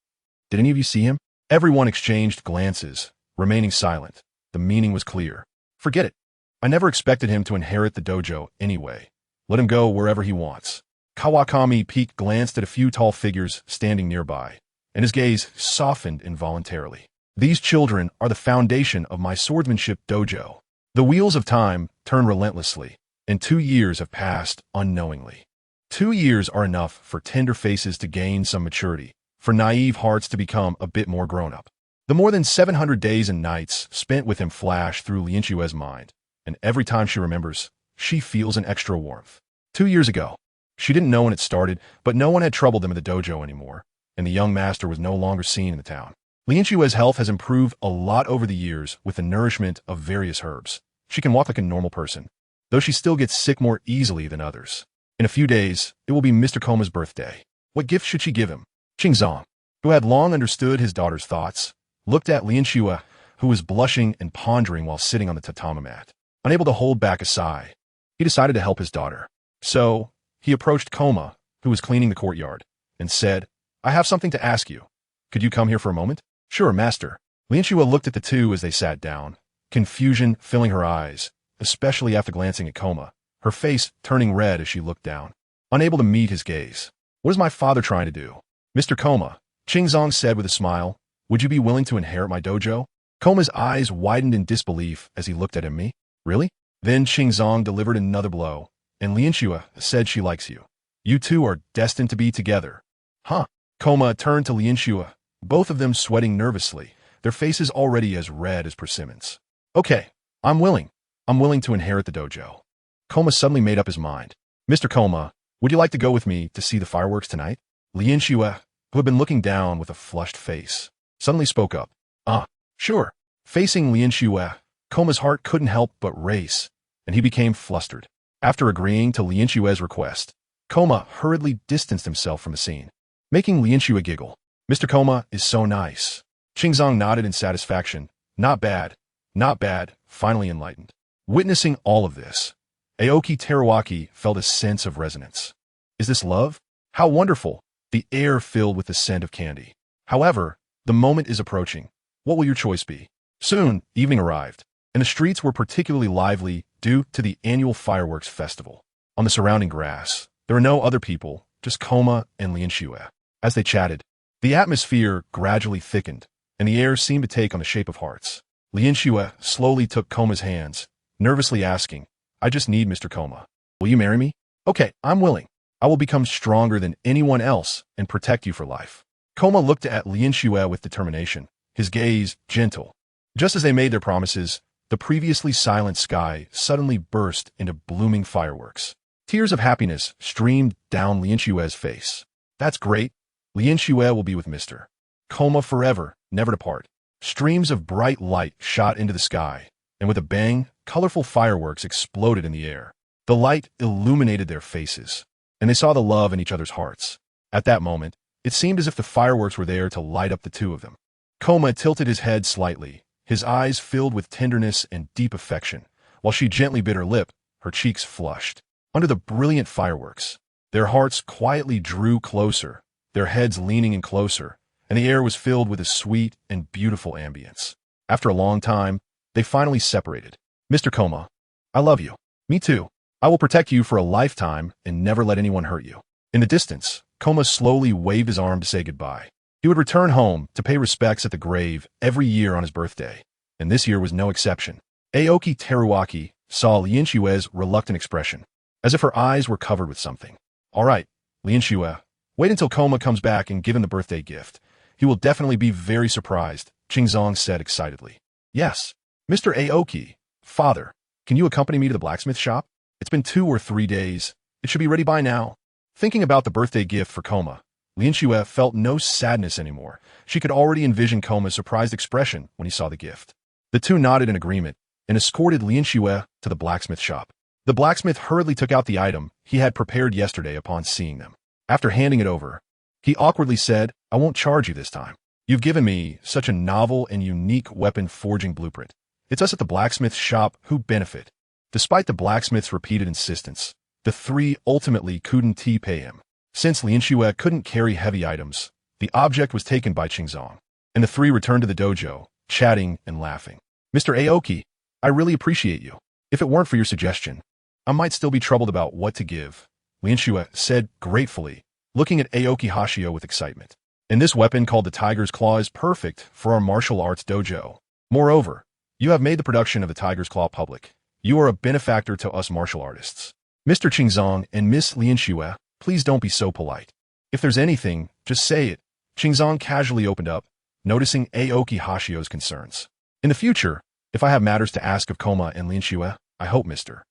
Did any of you see him? Everyone exchanged glances, remaining silent. The meaning was clear. Forget it. I never expected him to inherit the dojo anyway. Let him go wherever he wants. Kawakami Peak glanced at a few tall figures standing nearby, and his gaze softened involuntarily. These children are the foundation of my swordsmanship dojo. The wheels of time turn relentlessly, and 2 years have passed unknowingly. 2 years are enough for tender faces to gain some maturity, for naive hearts to become a bit more grown-up. The more than 700 days and nights spent with him flash through Linshue's mind, and every time she remembers, she feels an extra warmth. 2 years ago, she didn't know when it started, but no one had troubled them at the dojo anymore, and the young master was no longer seen in the town. Linshue's health has improved a lot over the years with the nourishment of various herbs. She can walk like a normal person, though she still gets sick more easily than others. In a few days, it will be Mr. Koma's birthday. What gift should she give him? Qingzong, who had long understood his daughter's thoughts, looked at Lianshue, who was blushing and pondering while sitting on the tatami mat. Unable to hold back a sigh, he decided to help his daughter. So, he approached Koma, who was cleaning the courtyard, and said, I have something to ask you. Could you come here for a moment? Sure, master. Lianshue looked at the two as they sat down, confusion filling her eyes, especially after glancing at Koma, her face turning red as she looked down, unable to meet his gaze. What is my father trying to do? Mr. Koma, Qingzong said with a smile, would you be willing to inherit my dojo? Koma's eyes widened in disbelief as he looked at him. Me? Really? Then Qingzong delivered another blow, and Lianshue said she likes you. You two are destined to be together. Huh? Koma turned to Lianshue, both of them sweating nervously, their faces already as red as persimmons. Okay, I'm willing. I'm willing to inherit the dojo. Koma suddenly made up his mind. Mr. Koma, would you like to go with me to see the fireworks tonight? Lianshue, who had been looking down with a flushed face, suddenly spoke up. Sure. Facing Lianshue, Koma's heart couldn't help but race, and he became flustered. After agreeing to Lianshue's request, Koma hurriedly distanced himself from the scene, making Lianshue giggle. Mr. Koma is so nice. Qingzong nodded in satisfaction. Not bad, finally enlightened. Witnessing all of this, Aoki Teruaki felt a sense of resonance. Is this love? How wonderful! The air filled with the scent of candy. However, the moment is approaching. What will your choice be? Soon, evening arrived, and the streets were particularly lively due to the annual fireworks festival. On the surrounding grass, there were no other people, just Koma and Lianshue. As they chatted, the atmosphere gradually thickened, and the air seemed to take on the shape of hearts. Lianshue slowly took Koma's hands, nervously asking, I just need Mr. Koma. Will you marry me? Okay, I'm willing. I will become stronger than anyone else and protect you for life. Koma looked at Lianshue with determination, his gaze gentle. Just as they made their promises, the previously silent sky suddenly burst into blooming fireworks. Tears of happiness streamed down Lianshue's face. That's great. Lianshue will be with Mr. Koma forever, never to part. Streams of bright light shot into the sky, and with a bang, colorful fireworks exploded in the air. The light illuminated their faces, and they saw the love in each other's hearts. At that moment, it seemed as if the fireworks were there to light up the two of them. Koma tilted his head slightly, his eyes filled with tenderness and deep affection, while she gently bit her lip, her cheeks flushed. Under the brilliant fireworks, their hearts quietly drew closer, their heads leaning in closer, and the air was filled with a sweet and beautiful ambience. After a long time, they finally separated. Mr. Koma, I love you. Me too. I will protect you for a lifetime and never let anyone hurt you. In the distance, Koma slowly waved his arm to say goodbye. He would return home to pay respects at the grave every year on his birthday, and this year was no exception. Aoki Teruaki saw Lianshue's reluctant expression, as if her eyes were covered with something. All right, Lianshue, wait until Koma comes back and give him the birthday gift. He will definitely be very surprised, Qingzong said excitedly. Yes. Mr. Aoki, father, can you accompany me to the blacksmith shop? It's been 2 or 3 days. It should be ready by now. Thinking about the birthday gift for Koma, Lianshue felt no sadness anymore. She could already envision Koma's surprised expression when he saw the gift. The two nodded in agreement and escorted Lianshue to the blacksmith shop. The blacksmith hurriedly took out the item he had prepared yesterday upon seeing them. After handing it over, he awkwardly said, I won't charge you this time. You've given me such a novel and unique weapon forging blueprint. It's us at the blacksmith's shop who benefit. Despite the blacksmith's repeated insistence, the three ultimately couldn't pay him. Since Lianxue couldn't carry heavy items, the object was taken by Qingzong, and the three returned to the dojo, chatting and laughing. Mr. Aoki, I really appreciate you. If it weren't for your suggestion, I might still be troubled about what to give, Lianxue said gratefully, looking at Aoki Hashio with excitement. And this weapon called the Tiger's Claw is perfect for our martial arts dojo. Moreover, you have made the production of the Tiger's Claw public. You are a benefactor to us martial artists. Mr. Qingzong and Miss Lianxue, please don't be so polite. If there's anything, just say it. Qingzong casually opened up, noticing Aoki Hashio's concerns. In the future, if I have matters to ask of Koma and Lianxue, I hope Mr.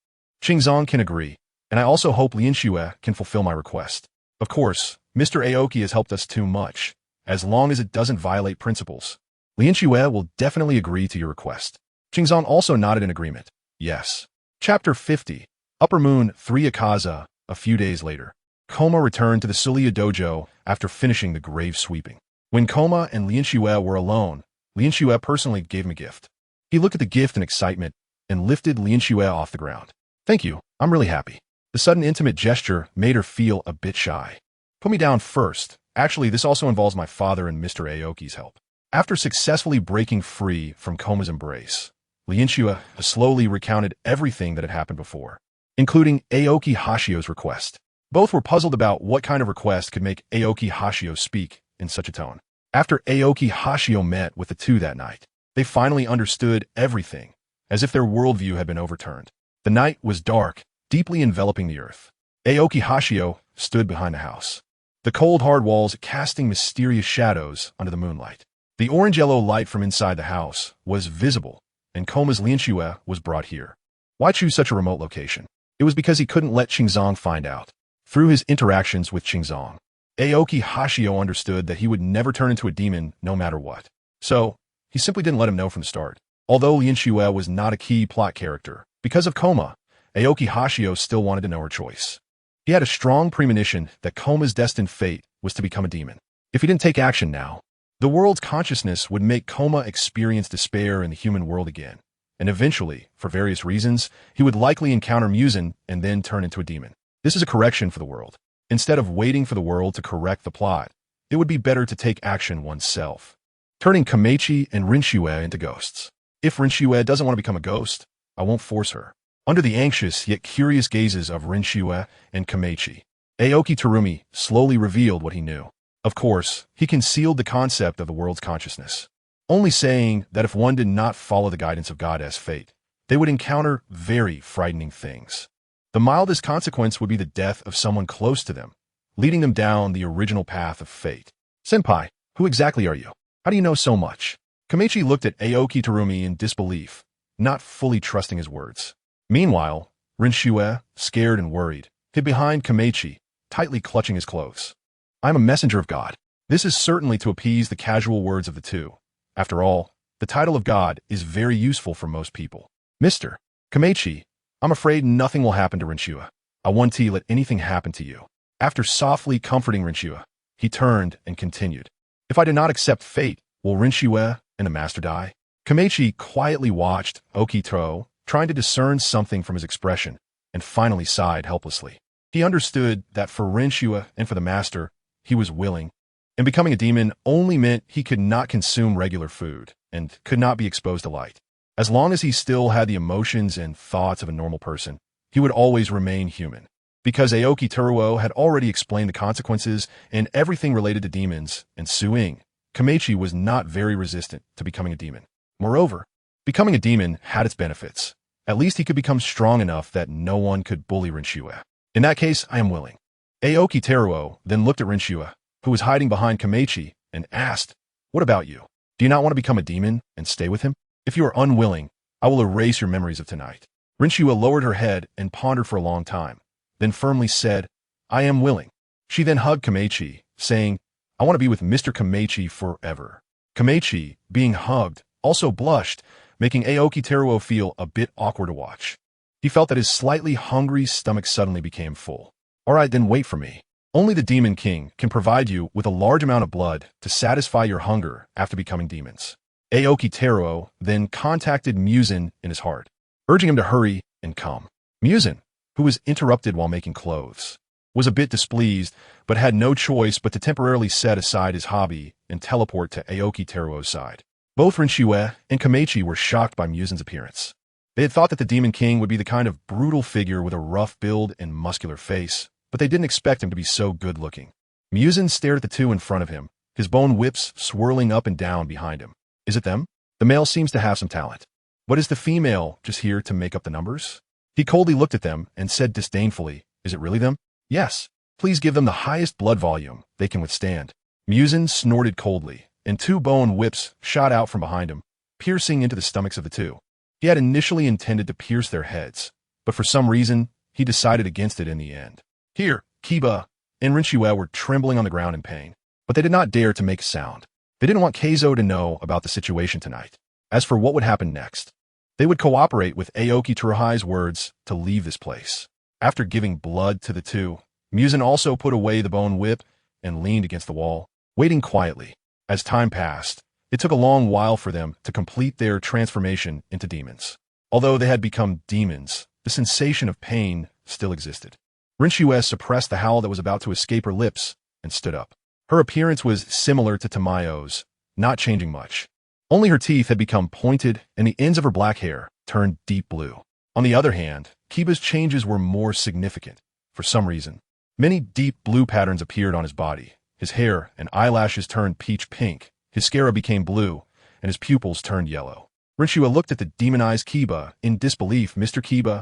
Qingzong can agree, and I also hope Lianxue can fulfill my request. Of course, Mr. Aoki has helped us too much, as long as it doesn't violate principles. Lianxue will definitely agree to your request. Qingzong also nodded in agreement. Yes. Chapter 50. Upper Moon 3 Akaza. A few days later, Koma returned to the Sulia dojo after finishing the grave sweeping. When Koma and Lianxue were alone, Lianxue personally gave him a gift. He looked at the gift in excitement and lifted Lianxue off the ground. Thank you, I'm really happy. The sudden intimate gesture made her feel a bit shy. Put me down first. Actually, this also involves my father and Mr. Aoki's help. After successfully breaking free from Koma's embrace, Lianxue slowly recounted everything that had happened before, including Aoki Hashio's request. Both were puzzled about what kind of request could make Aoki Hashio speak in such a tone. After Aoki Hashio met with the two that night, they finally understood everything, as if their worldview had been overturned. The night was dark, deeply enveloping the earth. Aoki Hashio stood behind the house, the cold hard walls casting mysterious shadows under the moonlight. The orange-yellow light from inside the house was visible, and Koma's Lianxue was brought here. Why choose such a remote location? It was because he couldn't let Qingzong find out. Through his interactions with Qingzong, Aoki Hashio understood that he would never turn into a demon no matter what. So, he simply didn't let him know from the start. Although Lianxue was not a key plot character, because of Koma, Aoki Hashio still wanted to know her choice. He had a strong premonition that Koma's destined fate was to become a demon. If he didn't take action now, the world's consciousness would make Koma experience despair in the human world again, and eventually, for various reasons, he would likely encounter Muzan and then turn into a demon. This is a correction for the world. Instead of waiting for the world to correct the plot, it would be better to take action oneself, turning Komachi and Rinxue into ghosts. If Rinxue doesn't want to become a ghost, I won't force her. Under the anxious yet curious gazes of Rinxue and Komachi, Aoki Terumi slowly revealed what he knew. Of course, he concealed the concept of the world's consciousness, only saying that if one did not follow the guidance of God as fate, they would encounter very frightening things. The mildest consequence would be the death of someone close to them, leading them down the original path of fate. Senpai, who exactly are you? How do you know so much? Komachi looked at Aoki Terumi in disbelief, not fully trusting his words. Meanwhile, Rinxue, scared and worried, hid behind Komachi, tightly clutching his clothes. I am a messenger of God. This is certainly to appease the casual words of the two. After all, the title of God is very useful for most people. Mr. Komachi, I'm afraid nothing will happen to Rinxue. I won't let anything happen to you. After softly comforting Rinxue, he turned and continued. If I do not accept fate, will Rinxue and the master die? Komachi quietly watched Okito, trying to discern something from his expression, and finally sighed helplessly. He understood that for Rinxue and for the master, he was willing, and becoming a demon only meant he could not consume regular food and could not be exposed to light. As long as he still had the emotions and thoughts of a normal person, he would always remain human. Because Aoki Teruo had already explained the consequences and everything related to demons and suing, Komachi was not very resistant to becoming a demon. Moreover, becoming a demon had its benefits. At least he could become strong enough that no one could bully Rinxue. In that case, I am willing. Aoki Teruo then looked at Rinxue, who was hiding behind Komachi, and asked, What about you? Do you not want to become a demon and stay with him? If you are unwilling, I will erase your memories of tonight. Rinxue lowered her head and pondered for a long time, then firmly said, I am willing. She then hugged Komachi, saying, I want to be with Mr. Komachi forever. Komachi, being hugged, also blushed, making Aoki Teruo feel a bit awkward to watch. He felt that his slightly hungry stomach suddenly became full. All right, then wait for me. Only the Demon King can provide you with a large amount of blood to satisfy your hunger after becoming demons. Aoki Teruo then contacted Muzan in his heart, urging him to hurry and come. Muzan, who was interrupted while making clothes, was a bit displeased, but had no choice but to temporarily set aside his hobby and teleport to Aoki Teruo's side. Both Rinshue and Komechi were shocked by Muzan's appearance. They had thought that the Demon King would be the kind of brutal figure with a rough build and muscular face, but they didn't expect him to be so good-looking. Muzan stared at the two in front of him, his bone whips swirling up and down behind him. Is it them? The male seems to have some talent. But is the female just here to make up the numbers? He coldly looked at them and said disdainfully, is it really them? Yes. Please give them the highest blood volume they can withstand. Muzan snorted coldly, and two bone whips shot out from behind him, piercing into the stomachs of the two. He had initially intended to pierce their heads, but for some reason, he decided against it in the end. Here, Kiba and Rinshue were trembling on the ground in pain, but they did not dare to make a sound. They didn't want Keizo to know about the situation tonight. As for what would happen next, they would cooperate with Aoki Teruo's words to leave this place. After giving blood to the two, Muzan also put away the bone whip and leaned against the wall, waiting quietly. As time passed, it took a long while for them to complete their transformation into demons. Although they had become demons, the sensation of pain still existed. Rinshue suppressed the howl that was about to escape her lips and stood up. Her appearance was similar to Tamayo's, not changing much. Only her teeth had become pointed and the ends of her black hair turned deep blue. On the other hand, Kiba's changes were more significant. For some reason, many deep blue patterns appeared on his body. His hair and eyelashes turned peach pink, his scara became blue, and his pupils turned yellow. Rinshue looked at the demonized Kiba in disbelief. Mr. Kiba.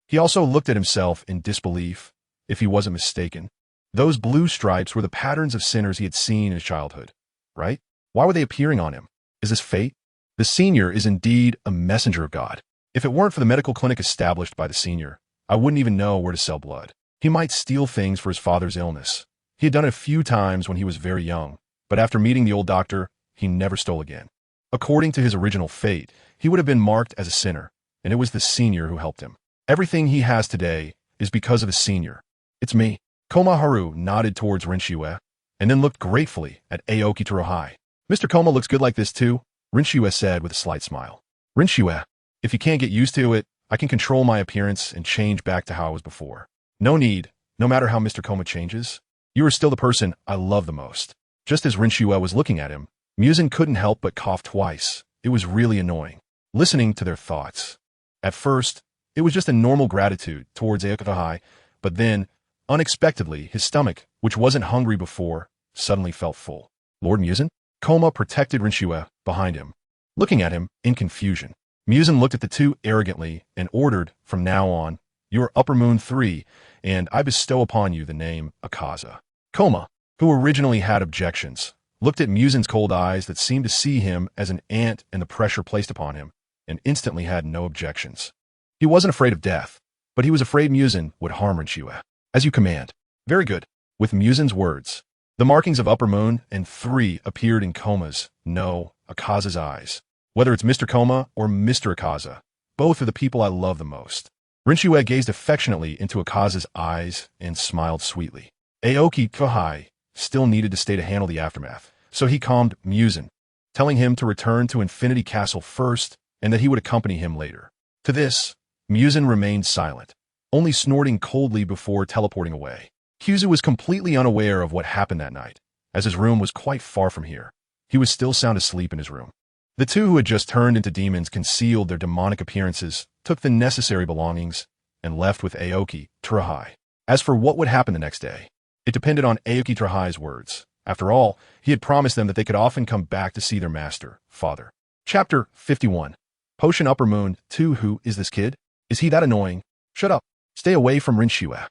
He also looked at himself in disbelief, if he wasn't mistaken. Those blue stripes were the patterns of sinners he had seen in his childhood, right? Why were they appearing on him? Is this fate? The senior is indeed a messenger of God. If it weren't for the medical clinic established by the senior, I wouldn't even know where to sell blood. He might steal things for his father's illness. He had done it a few times when he was very young, but after meeting the old doctor, he never stole again. According to his original fate, he would have been marked as a sinner, and it was the senior who helped him. Everything he has today is because of his senior. It's me. Komaharu nodded towards Rinshue, and then looked gratefully at Aoki Teruo. Mr. Koma looks good like this too, Rinshue said with a slight smile. Rinshue, if you can't get used to it, I can control my appearance and change back to how I was before. No need, no matter how Mr. Koma changes. You are still the person I love the most. Just as Rinshue was looking at him, Muzan couldn't help but cough twice. It was really annoying, listening to their thoughts. At first, it was just a normal gratitude towards Aoki Teruo, but then, unexpectedly, his stomach, which wasn't hungry before, suddenly felt full. Lord Muzan? Koma protected Rinshue behind him, looking at him in confusion. Muzan looked at the two arrogantly and ordered, from now on, you are Upper Moon 3, and I bestow upon you the name Akaza. Koma, who originally had objections, looked at Muzan's cold eyes that seemed to see him as an ant and the pressure placed upon him, and instantly had no objections. He wasn't afraid of death, but he was afraid Muzan would harm Rinshue. As you command. Very good. With Muzan's words, the markings of Upper Moon and 3 appeared in Koma's, no, Akaza's eyes. Whether it's Mr. Koma or Mr. Akaza, both are the people I love the most. Rinshue gazed affectionately into Akaza's eyes and smiled sweetly. Aoki Teruo still needed to stay to handle the aftermath, so he calmed Muzan, telling him to return to Infinity Castle first and that he would accompany him later. To this, Muzan remained silent, only snorting coldly before teleporting away. Kyuzu was completely unaware of what happened that night, as his room was quite far from here. He was still sound asleep in his room. The two who had just turned into demons concealed their demonic appearances, took the necessary belongings, and left with Aoki Teruo. As for what would happen the next day, it depended on Aoki Teruo's words. After all, he had promised them that they could often come back to see their master, father. Chapter 51. Potion Upper Moon 2. Who is this kid? Is he that annoying? Shut up. Stay away from Rinshue.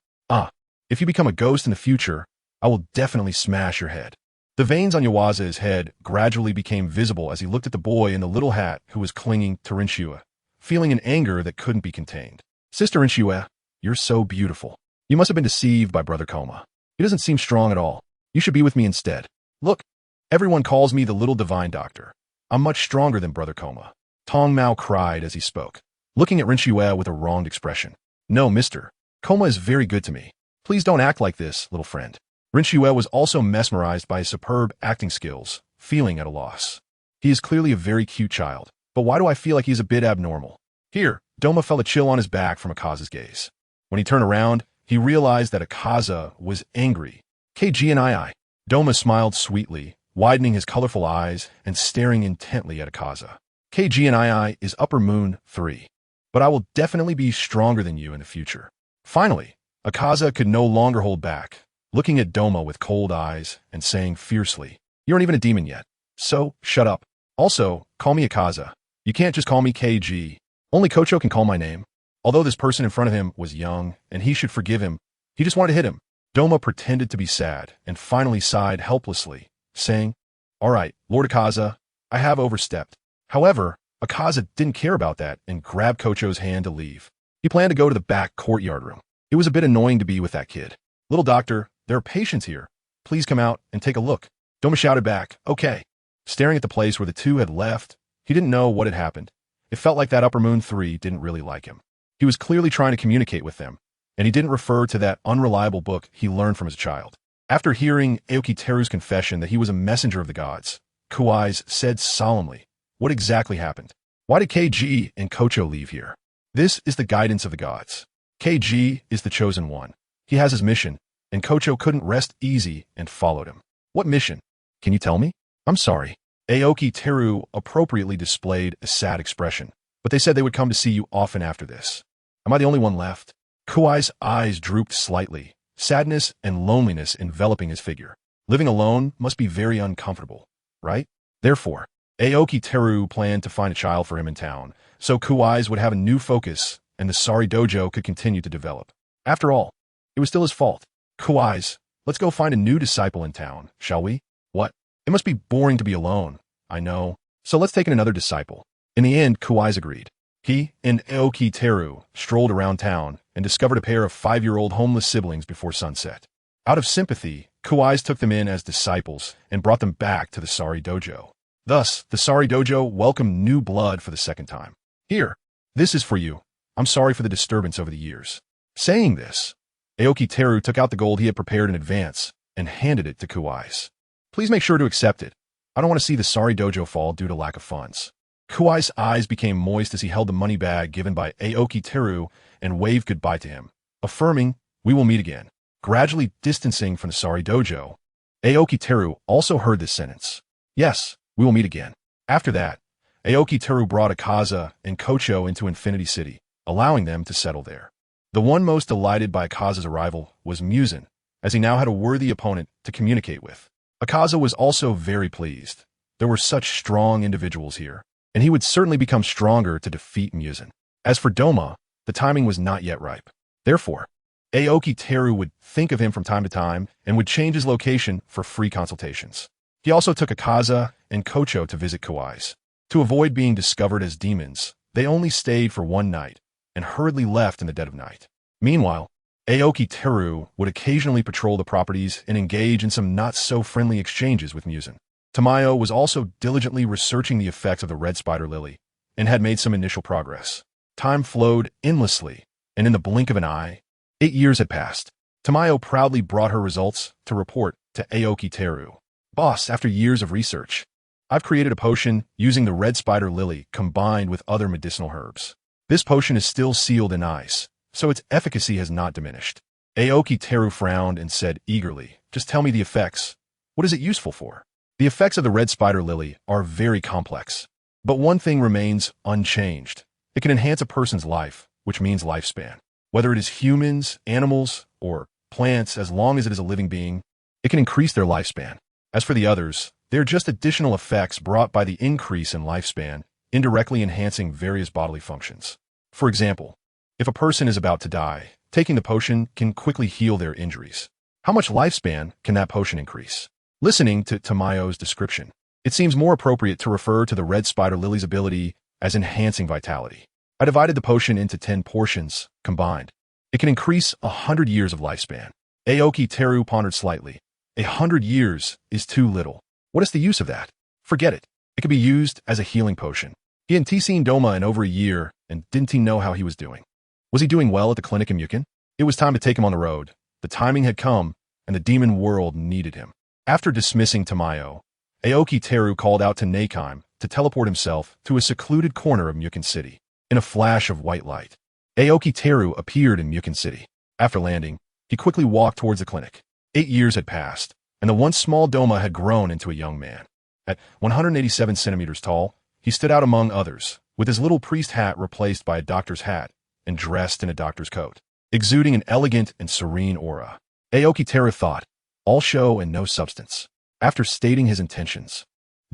If you become a ghost in the future, I will definitely smash your head. The veins on Yawaza's head gradually became visible as he looked at the boy in the little hat who was clinging to Rinshue, feeling an anger that couldn't be contained. Sister Rinshue, you're so beautiful. You must have been deceived by Brother Koma. He doesn't seem strong at all. You should be with me instead. Look, everyone calls me the little divine doctor. I'm much stronger than Brother Koma. Tong Mao cried as he spoke, looking at Rinshue with a wronged expression. No, mister. Koma is very good to me. Please don't act like this, little friend. Rinshue was also mesmerized by his superb acting skills, feeling at a loss. He is clearly a very cute child, but why do I feel like he's a bit abnormal? Here, Doma felt a chill on his back from Akaza's gaze. When he turned around, he realized that Akaza was angry. KG and II. Doma smiled sweetly, widening his colorful eyes and staring intently at Akaza. KG and II is Upper Moon 3. But I will definitely be stronger than you in the future. Finally, Akaza could no longer hold back, looking at Doma with cold eyes and saying fiercely, "You aren't even a demon yet, so shut up. Also, call me Akaza. You can't just call me KG. Only Kocho can call my name." Although this person in front of him was young and he should forgive him, he just wanted to hit him. Doma pretended to be sad and finally sighed helplessly, saying, "All right, Lord Akaza, I have overstepped." However, Akaza didn't care about that and grabbed Kocho's hand to leave. He planned to go to the back courtyard room. It was a bit annoying to be with that kid. "Little doctor, there are patients here. Please come out and take a look." Doma shouted back, "Okay." Staring at the place where the two had left, he didn't know what had happened. It felt like that Upper Moon 3 didn't really like him. He was clearly trying to communicate with them, and he didn't refer to that unreliable book he learned from as a child. After hearing Aoki Teru's confession that he was a messenger of the gods, Kuai's said solemnly, "What exactly happened? Why did KG and Kocho leave here?" "This is the guidance of the gods. KG is the chosen one. He has his mission, and Kocho couldn't rest easy and followed him." "What mission? Can you tell me?" "I'm sorry." Aoki Teru appropriately displayed a sad expression, but they said they would come to see you often after this. "Am I the only one left?" Kuai's eyes drooped slightly, sadness and loneliness enveloping his figure. Living alone must be very uncomfortable, right? Therefore, Aoki Teru planned to find a child for him in town, so Kuai's would have a new focus and the Sari Dojo could continue to develop. After all, it was still his fault. "Kuai's, let's go find a new disciple in town, shall we?" "What? It must be boring to be alone." "I know. So let's take in another disciple." In the end, Kuai's agreed. He and Aoki Teru strolled around town and discovered a pair of 5-year-old homeless siblings before sunset. Out of sympathy, Kuai's took them in as disciples and brought them back to the Sari Dojo. Thus, the Sari Dojo welcomed new blood for the second time. "Here, this is for you. I'm sorry for the disturbance over the years." Saying this, Aoki Teru took out the gold he had prepared in advance and handed it to Kuai's. "Please make sure to accept it. I don't want to see the Sari Dojo fall due to lack of funds." Kuai's eyes became moist as he held the money bag given by Aoki Teru and waved goodbye to him, affirming, "We will meet again." Gradually distancing from the Sari Dojo, Aoki Teru also heard this sentence. "Yes, we will meet again." After that, Aoki Teru brought Akaza and Kocho into Infinity City, allowing them to settle there. The one most delighted by Akaza's arrival was Muzan, as he now had a worthy opponent to communicate with. Akaza was also very pleased. There were such strong individuals here, and he would certainly become stronger to defeat Muzan. As for Doma, the timing was not yet ripe. Therefore, Aoki Teru would think of him from time to time and would change his location for free consultations. He also took Akaza and Kocho to visit Kuai's. To avoid being discovered as demons, they only stayed for one night and hurriedly left in the dead of night. Meanwhile, Aoki Teru would occasionally patrol the properties and engage in some not-so-friendly exchanges with Muzan. Tamayo was also diligently researching the effects of the red spider lily and had made some initial progress. Time flowed endlessly, and in the blink of an eye, 8 years had passed. Tamayo proudly brought her results to report to Aoki Teru. "Boss, after years of research, I've created a potion using the red spider lily combined with other medicinal herbs. This potion is still sealed in ice, so its efficacy has not diminished." Aoki Teru frowned and said eagerly, "Just tell me the effects. What is it useful for?" The effects of the red spider lily are very complex, but one thing remains unchanged. It can enhance a person's life, which means lifespan. Whether it is humans, animals, or plants, as long as it is a living being, it can increase their lifespan. As for the others, they are just additional effects brought by the increase in lifespan, indirectly enhancing various bodily functions. For example, if a person is about to die, taking the potion can quickly heal their injuries. How much lifespan can that potion increase? Listening to Tamayo's description, it seems more appropriate to refer to the red spider lily's ability as enhancing vitality. I divided the potion into 10 portions, combined. It can increase 100 years of lifespan. Aoki Teru pondered slightly. 100 years is too little. What is the use of that? Forget it. It could be used as a healing potion. He hadn't seen Doma in over a year, and didn't he know how he was doing? Was he doing well at the clinic in Mukon? It was time to take him on the road. The timing had come, and the demon world needed him. After dismissing Tamayo, Aoki Teru called out to Nakime to teleport himself to a secluded corner of Mukon City. In a flash of white light, Aoki Teru appeared in Mukon City. After landing, he quickly walked towards the clinic. 8 years had passed, and the once small Doma had grown into a young man. At 187 centimeters tall, he stood out among others, with his little priest hat replaced by a doctor's hat and dressed in a doctor's coat, exuding an elegant and serene aura. Aoki Teru thought, all show and no substance. After stating his intentions,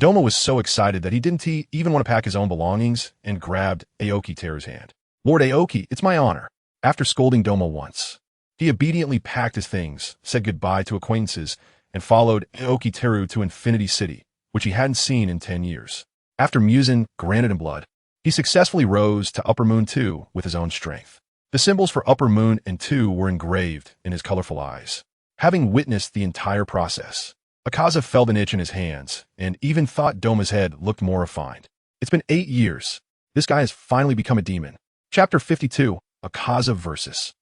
Doma was so excited that he didn't even want to pack his own belongings and grabbed Aoki Teru's hand. Lord Aoki, it's my honor. After scolding Doma once, he obediently packed his things, said goodbye to acquaintances, and followed Aoki Teru to Infinity City, which he hadn't seen in 10 years. After Muzan, Granite and Blood, he successfully rose to Upper Moon 2 with his own strength. The symbols for Upper Moon and 2 were engraved in his colorful eyes. Having witnessed the entire process, Akaza felt an itch in his hands and even thought Doma's head looked more refined. It's been 8 years. This guy has finally become a demon. Chapter 52, Akaza versus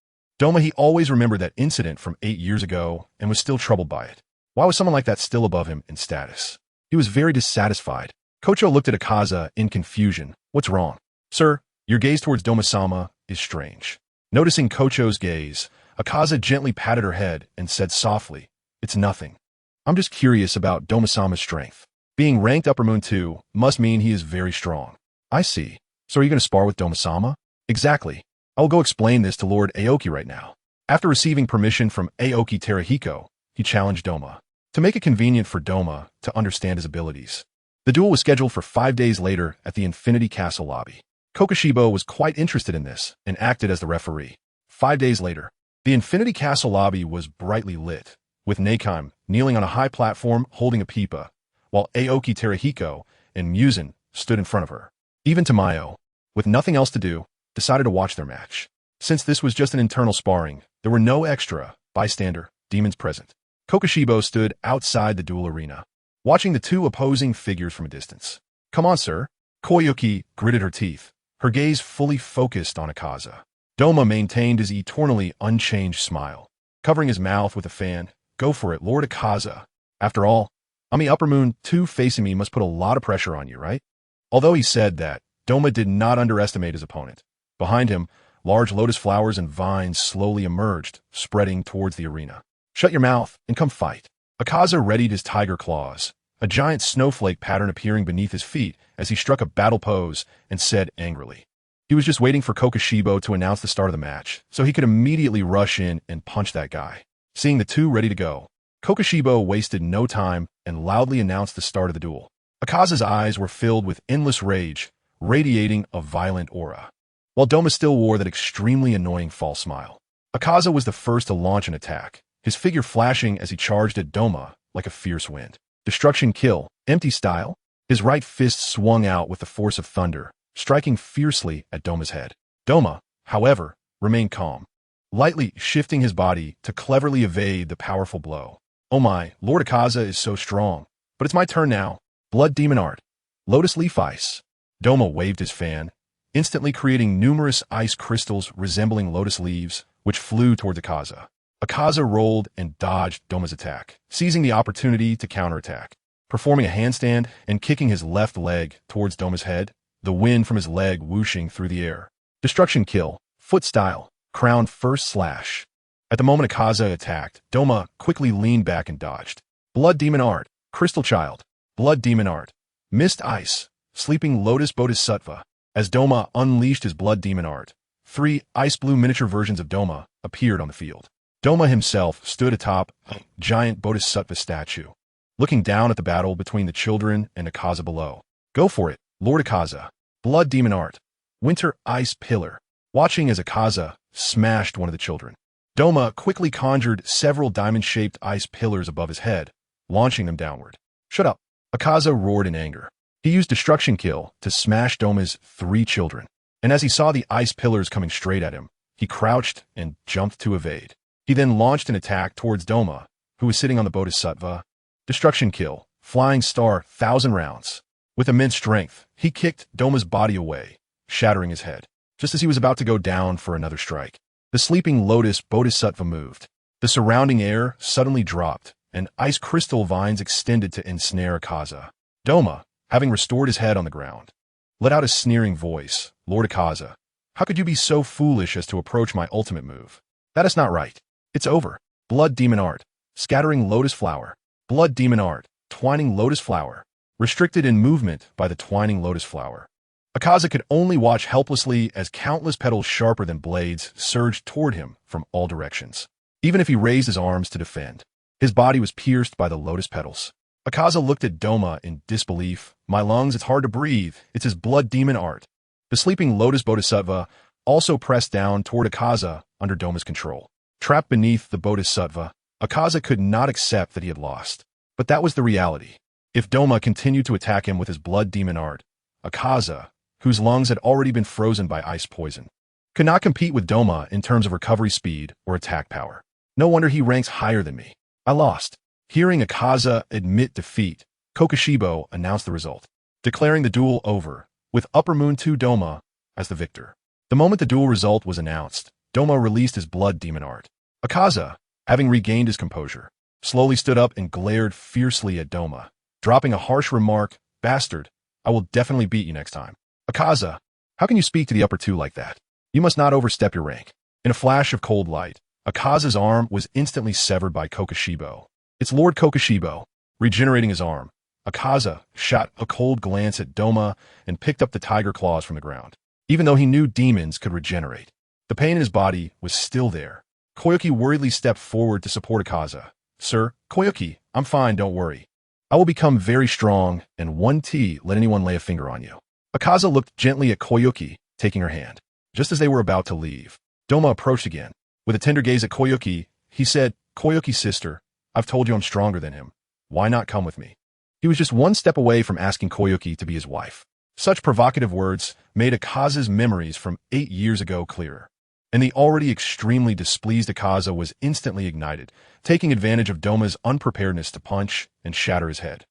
Doma. He always remembered that incident from 8 years ago and was still troubled by it. Why was someone like that still above him in status? He was very dissatisfied. Kocho looked at Akaza in confusion. What's wrong? Sir, your gaze towards Doma-sama is strange. Noticing Kocho's gaze, Akaza gently patted her head and said softly, it's nothing. I'm just curious about Doma-sama's strength. Being ranked Upper Moon 2 must mean he is very strong. I see. So are you going to spar with Doma-sama? Exactly. I will go explain this to Lord Aoki right now. After receiving permission from Aoki Terahiko, he challenged Doma to make it convenient for Doma to understand his abilities. The duel was scheduled for 5 days later at the Infinity Castle lobby. Kokushibo was quite interested in this and acted as the referee. 5 days later, the Infinity Castle lobby was brightly lit, with Nakime kneeling on a high platform holding a pipa, while Aoki Terahiko and Muzan stood in front of her. Even Tamayo, with nothing else to do, decided to watch their match. Since this was just an internal sparring, there were no extra bystander demons present. Kokushibo stood outside the duel arena, watching the two opposing figures from a distance. Come on, sir. Koyuki gritted her teeth, her gaze fully focused on Akaza. Doma maintained his eternally unchanged smile, covering his mouth with a fan. Go for it, Lord Akaza. After all, on the Upper Moon, 2 facing me must put a lot of pressure on you, right? Although he said that, Doma did not underestimate his opponent. Behind him, large lotus flowers and vines slowly emerged, spreading towards the arena. Shut your mouth and come fight. Akaza readied his tiger claws, a giant snowflake pattern appearing beneath his feet as he struck a battle pose and said angrily. He was just waiting for Kokushibo to announce the start of the match, so he could immediately rush in and punch that guy. Seeing the two ready to go, Kokushibo wasted no time and loudly announced the start of the duel. Akaza's eyes were filled with endless rage, radiating a violent aura, while Doma still wore that extremely annoying false smile. Akaza was the first to launch an attack, his figure flashing as he charged at Doma like a fierce wind. Destruction kill, empty style. His right fist swung out with the force of thunder, striking fiercely at Doma's head. Doma, however, remained calm, lightly shifting his body to cleverly evade the powerful blow. Oh my, Lord Akaza is so strong. But it's my turn now. Blood Demon Art. Lotus Leaf Ice. Doma waved his fan, instantly creating numerous ice crystals resembling lotus leaves, which flew toward Akaza. Akaza rolled and dodged Doma's attack, seizing the opportunity to counterattack. Performing a handstand and kicking his left leg towards Doma's head, the wind from his leg whooshing through the air. Destruction kill, foot style, crown first slash. At the moment Akaza attacked, Doma quickly leaned back and dodged. Blood Demon Art, Crystal Child, Blood Demon Art, Mist Ice, Sleeping Lotus Bodhisattva. As Doma unleashed his Blood Demon Art, 3 ice blue miniature versions of Doma appeared on the field. Doma himself stood atop a giant Bodhisattva statue, looking down at the battle between the children and Akaza below. Go for it, Lord Akaza. Blood Demon Art, Winter Ice Pillar. Watching as Akaza smashed one of the children, Doma quickly conjured several diamond-shaped ice pillars above his head, launching them downward. Shut up. Akaza roared in anger. He used Destruction Kill to smash Doma's 3 children, and as he saw the ice pillars coming straight at him, he crouched and jumped to evade. He then launched an attack towards Doma, who was sitting on the Bodhisattva. Destruction Kill, Flying Star, 1,000 rounds. With immense strength, he kicked Doma's body away, shattering his head. Just as he was about to go down for another strike, the Sleeping Lotus Bodhisattva moved. The surrounding air suddenly dropped, and ice crystal vines extended to ensnare Akaza. Doma, having restored his head on the ground, let out a sneering voice. Lord Akaza, how could you be so foolish as to approach my ultimate move? That is not right. It's over. Blood demon art. Scattering lotus flower. Blood demon art. Twining lotus flower. Restricted in movement by the twining lotus flower. Akaza could only watch helplessly as countless petals sharper than blades surged toward him from all directions. Even if he raised his arms to defend, his body was pierced by the lotus petals. Akaza looked at Doma in disbelief. My lungs, it's hard to breathe. It's his blood demon art. The sleeping lotus bodhisattva also pressed down toward Akaza under Doma's control. Trapped beneath the bodhisattva, Akaza could not accept that he had lost. But that was the reality. If Doma continued to attack him with his blood demon art, Akaza, whose lungs had already been frozen by ice poison, could not compete with Doma in terms of recovery speed or attack power. No wonder he ranks higher than me. I lost. Hearing Akaza admit defeat, Kokushibo announced the result, declaring the duel over, with Upper Moon 2 Doma as the victor. The moment the duel result was announced, Doma released his blood demon art. Akaza, having regained his composure, slowly stood up and glared fiercely at Doma, dropping a harsh remark, "Bastard, I will definitely beat you next time." Akaza, how can you speak to the Upper Two like that? You must not overstep your rank. In a flash of cold light, Akaza's arm was instantly severed by Kokushibo. It's Lord Kokushibo. Regenerating his arm, Akaza shot a cold glance at Doma and picked up the tiger claws from the ground. Even though he knew demons could regenerate, the pain in his body was still there. Koyuki worriedly stepped forward to support Akaza. "Sir, Koyuki, I'm fine, don't worry. I will become very strong, and one T let anyone lay a finger on you." Akaza looked gently at Koyuki, taking her hand. Just as they were about to leave, Doma approached again. With a tender gaze at Koyuki, he said, "Koyuki, sister, I've told you I'm stronger than him. Why not come with me?" He was just one step away from asking Koyuki to be his wife. Such provocative words made Akaza's memories from 8 years ago clearer, and the already extremely displeased Akaza was instantly ignited, taking advantage of Doma's unpreparedness to punch and shatter his head.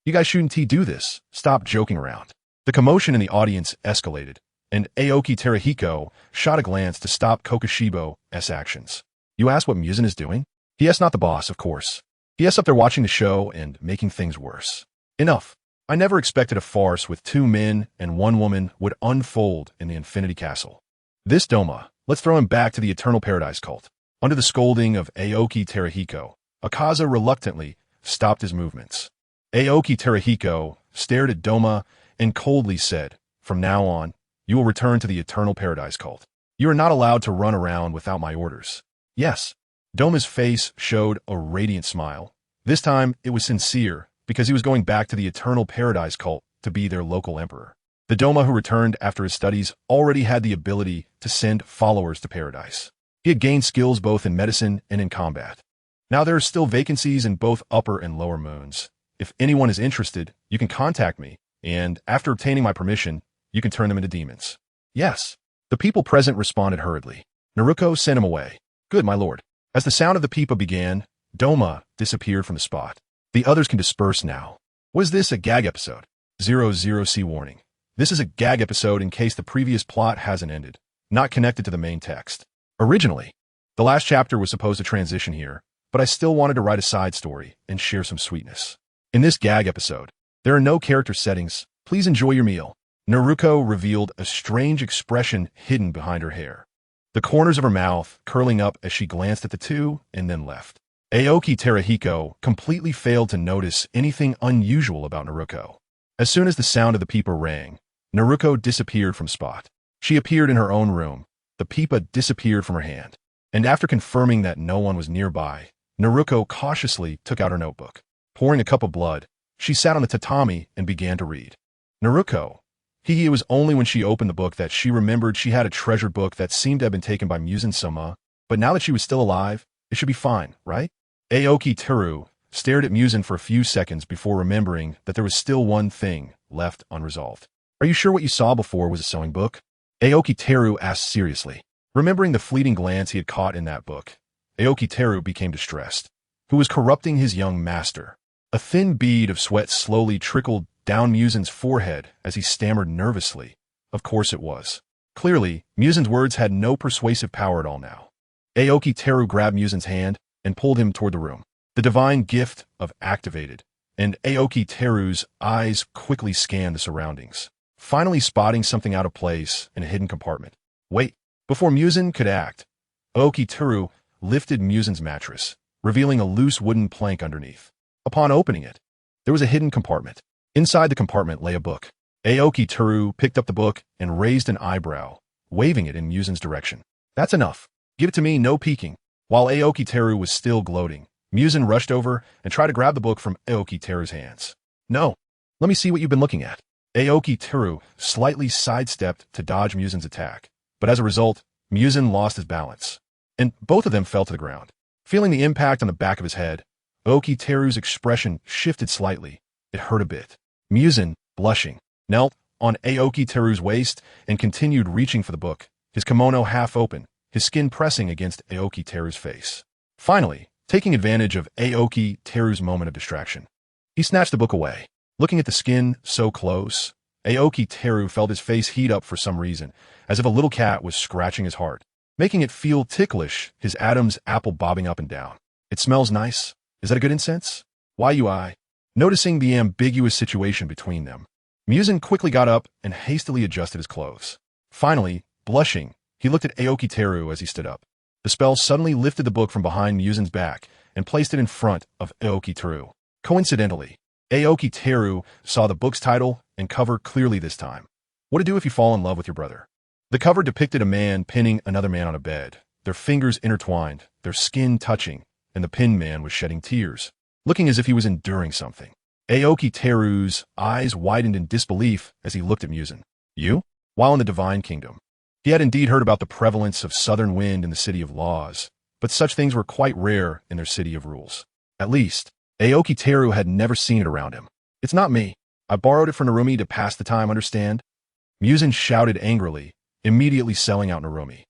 You guys shouldn't do this. Stop joking around." The commotion in the audience escalated, and Aoki Terahiko shot a glance to stop Kokushibo's actions. "You ask what Muzan is doing? He.S. not the boss, of course. He.S. up there watching the show and making things worse. Enough. I never expected a farce with 2 men and 1 woman would unfold in the Infinity Castle. This Doma, let's throw him back to the Eternal Paradise cult." Under the scolding of Aoki Terahiko, Akaza reluctantly stopped his movements. Aoki Terahiko stared at Doma and coldly said, "From now on, you will return to the Eternal Paradise cult. You are not allowed to run around without my orders." "Yes." Doma's face showed a radiant smile. This time, it was sincere, because he was going back to the Eternal Paradise cult to be their local emperor. The Doma who returned after his studies already had the ability to send followers to paradise. He had gained skills both in medicine and in combat. Now there are still vacancies in both Upper and Lower Moons. If anyone is interested, you can contact me, and after obtaining my permission, you can turn them into demons. "Yes." The people present responded hurriedly. Naruko sent him away. "Good, my lord." As the sound of the pipa began, Doma disappeared from the spot. The others can disperse now. Was this a gag episode? 00C warning. This is a gag episode in case the previous plot hasn't ended, not connected to the main text. Originally, the last chapter was supposed to transition here, but I still wanted to write a side story and share some sweetness. In this gag episode, there are no character settings. Please enjoy your meal. Naruko revealed a strange expression hidden behind her hair, the corners of her mouth curling up as she glanced at the two and then left. Aoki Terahiko completely failed to notice anything unusual about Naruko. As soon as the sound of the pipa rang, Naruko disappeared from spot. She appeared in her own room. The pipa disappeared from her hand. And after confirming that no one was nearby, Naruko cautiously took out her notebook. Pouring a cup of blood, she sat on the tatami and began to read. Naruko. It was only when she opened the book that she remembered she had a treasured book that seemed to have been taken by Muzan-sama, but now that she was still alive, it should be fine, right? Aoki Teru stared at Muzan for a few seconds before remembering that there was still one thing left unresolved. "Are you sure what you saw before was a sewing book?" Aoki Teru asked seriously. Remembering the fleeting glance he had caught in that book, Aoki Teru became distressed. Who was corrupting his young master? A thin bead of sweat slowly trickled down Muzan's forehead as he stammered nervously. Of course it was. Clearly, Muzan's words had no persuasive power at all now. Aoki Teru grabbed Muzan's hand and pulled him toward the room. The divine gift of activated, and Aoki Teru's eyes quickly scanned the surroundings, finally spotting something out of place in a hidden compartment. Wait, before Muzan could act, Aoki Teru lifted Muzan's mattress, revealing a loose wooden plank underneath. Upon opening it, there was a hidden compartment. Inside the compartment lay a book. Aoki Teru picked up the book and raised an eyebrow, waving it in Muzan's direction. That's enough. Give it to me, no peeking. While Aoki Teru was still gloating, Muzan rushed over and tried to grab the book from Aoki Teru's hands. No. Let me see what you've been looking at. Aoki Teru slightly sidestepped to dodge Muzan's attack, but as a result, Muzan lost his balance, and both of them fell to the ground. Feeling the impact on the back of his head, Aoki Teru's expression shifted slightly. It hurt a bit. Muzan, blushing, knelt on Aoki Teru's waist and continued reaching for the book, his kimono half open, his skin pressing against Aoki Teru's face. Finally, taking advantage of Aoki Teru's moment of distraction, he snatched the book away. Looking at the skin so close, Aoki Teru felt his face heat up for some reason, as if a little cat was scratching his heart, making it feel ticklish, his Adam's apple bobbing up and down. It smells nice. Is that a good incense? Why? Noticing the ambiguous situation between them, Muzan quickly got up and hastily adjusted his clothes. Finally, blushing, he looked at Aoki Teru as he stood up. The spell suddenly lifted the book from behind Muzan's back and placed it in front of Aoki Teru. Coincidentally, Aoki Teru saw the book's title and cover clearly this time. What to do if you fall in love with your brother. The cover depicted a man pinning another man on a bed, their fingers intertwined, their skin touching, and the pinned man was shedding tears, looking as if he was enduring something. Aoki Teru's eyes widened in disbelief as he looked at Muzan. You? While in the Divine Kingdom, he had indeed heard about the prevalence of southern wind in the City of Laws, but such things were quite rare in their City of Rules. At least, Aoki Teru had never seen it around him. It's not me. I borrowed it for Narumi to pass the time, understand? Muzan shouted angrily, immediately selling out Narumi.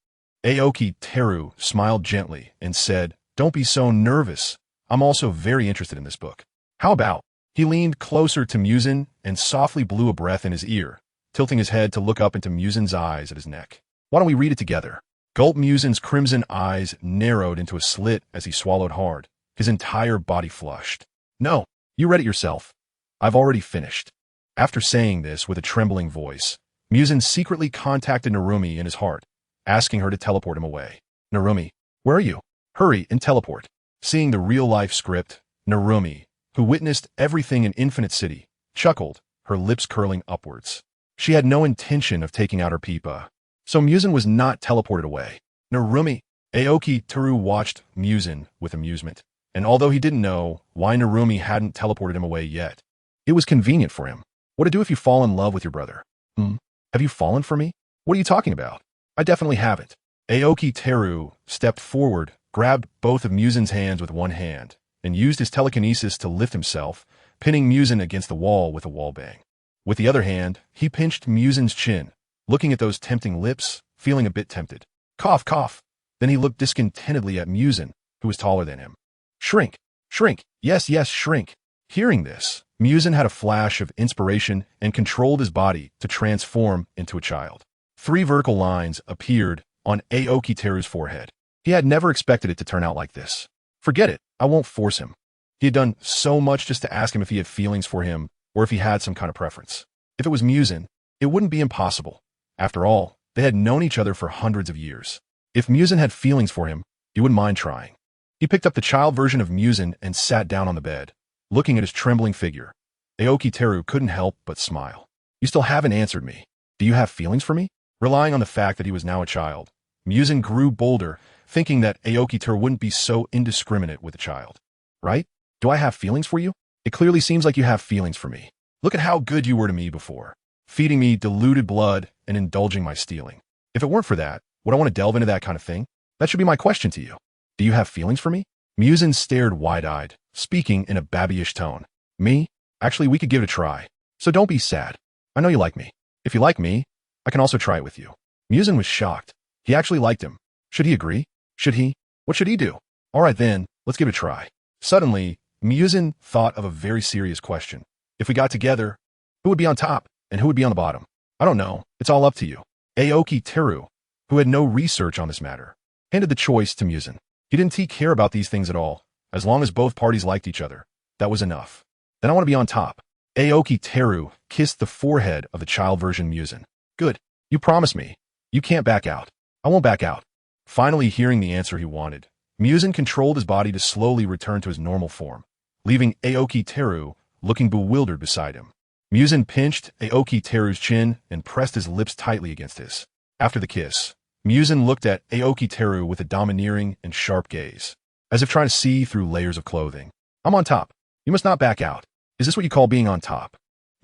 Aoki Teru smiled gently and said, Don't be so nervous. I'm also very interested in this book. How about? He leaned closer to Muzan and softly blew a breath in his ear, tilting his head to look up into Muzan's eyes at his neck. Why don't we read it together? Gulp. Muzan's crimson eyes narrowed into a slit as he swallowed hard, his entire body flushed. No, you read it yourself. I've already finished. After saying this with a trembling voice, Muzan secretly contacted Narumi in his heart, asking her to teleport him away. Narumi, where are you? Hurry and teleport. Seeing the real-life script, Narumi, who witnessed everything in Infinite City, chuckled, her lips curling upwards. She had no intention of taking out her pipa, so Muzan was not teleported away. Narumi. Aoki Teru watched Muzan with amusement, and although he didn't know why Narumi hadn't teleported him away yet, it was convenient for him. What to do if you fall in love with your brother? Have you fallen for me? What are you talking about? I definitely haven't. Aoki Teru stepped forward, grabbed both of Muzan's hands with one hand, and used his telekinesis to lift himself, pinning Muzan against the wall with a wall bang. With the other hand, he pinched Muzan's chin, looking at those tempting lips, feeling a bit tempted. Cough, cough. Then he looked discontentedly at Muzan, who was taller than him. Shrink, shrink, yes, shrink. Hearing this, Muzan had a flash of inspiration and controlled his body to transform into a child. 3 vertical lines appeared on Aoki Teru's forehead. He had never expected it to turn out like this. Forget it, I won't force him. He had done so much just to ask him if he had feelings for him or if he had some kind of preference. If it was Muzan, it wouldn't be impossible. After all, they had known each other for hundreds of years. If Muzan had feelings for him, he wouldn't mind trying. He picked up the child version of Muzan and sat down on the bed, looking at his trembling figure. Aoki Teru couldn't help but smile. You still haven't answered me. Do you have feelings for me? Relying on the fact that he was now a child, Muzan grew bolder, thinking that Aoki Teru wouldn't be so indiscriminate with a child. Right? Do I have feelings for you? It clearly seems like you have feelings for me. Look at how good you were to me before, feeding me diluted blood and indulging my stealing. If it weren't for that, would I want to delve into that kind of thing? That should be my question to you. Do you have feelings for me? Muzan stared wide-eyed, speaking in a babyish tone. Me? Actually, we could give it a try. So don't be sad. I know you like me. If you like me, I can also try it with you. Muzan was shocked. He actually liked him. Should he agree? Should he? What should he do? All right then, let's give it a try. Suddenly, Muzan thought of a very serious question. If we got together, who would be on top and who would be on the bottom? I don't know. It's all up to you. Aoki Teru, who had no research on this matter, handed the choice to Muzan. He didn't care about these things at all. As long as both parties liked each other, that was enough. Then I want to be on top. Aoki Teru kissed the forehead of the child version Muzan. Good. You promised me. You can't back out. I won't back out. Finally hearing the answer he wanted, Muzan controlled his body to slowly return to his normal form, leaving Aoki Teru looking bewildered beside him. Muzan pinched Aoki Teru's chin and pressed his lips tightly against his. After the kiss, Muzan looked at Aoki Teru with a domineering and sharp gaze, as if trying to see through layers of clothing. I'm on top. You must not back out. Is this what you call being on top?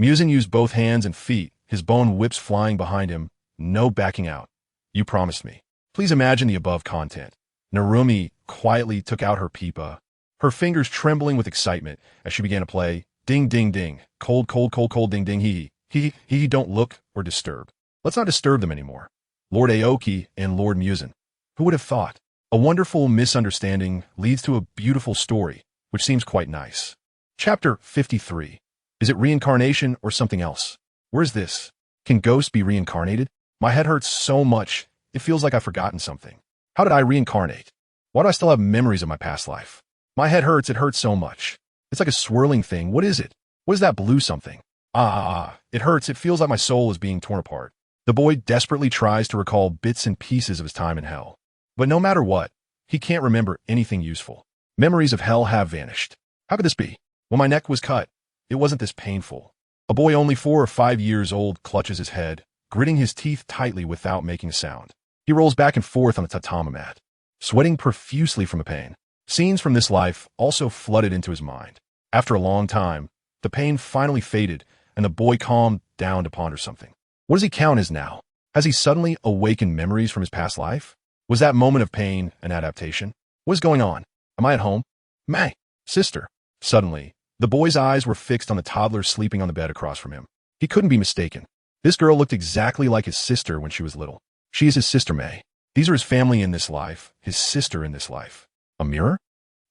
Muzan used both hands and feet, his bone whips flying behind him. No backing out. You promised me. Please imagine the above content. Narumi quietly took out her pipa, her fingers trembling with excitement as she began to play. Ding, ding, ding. Cold, cold, cold, cold, ding, ding, hee. Don't look or disturb. Let's not disturb them anymore. Lord Aoki and Lord Muzan. Who would have thought? A wonderful misunderstanding leads to a beautiful story, which seems quite nice. Chapter 53. Is it reincarnation or something else? Where's this? Can ghosts be reincarnated? My head hurts so much, it feels like I've forgotten something. How did I reincarnate? Why do I still have memories of my past life? My head hurts, it hurts so much. It's like a swirling thing. What is it? What is that blue something? It hurts, it feels like my soul is being torn apart. The boy desperately tries to recall bits and pieces of his time in hell. But no matter what, he can't remember anything useful. Memories of hell have vanished. How could this be? When my neck was cut, it wasn't this painful. A boy only 4 or 5 years old clutches his head, gritting his teeth tightly without making a sound. He rolls back and forth on the tatami mat, sweating profusely from the pain. Scenes from this life also flooded into his mind. After a long time, the pain finally faded, and the boy calmed down to ponder something. What does he count as now? Has he suddenly awakened memories from his past life? Was that moment of pain an adaptation? What is going on? Am I at home? May, sister. Suddenly, the boy's eyes were fixed on the toddler sleeping on the bed across from him. He couldn't be mistaken. This girl looked exactly like his sister when she was little. She is his sister May. These are his family in this life, his sister in this life. A mirror?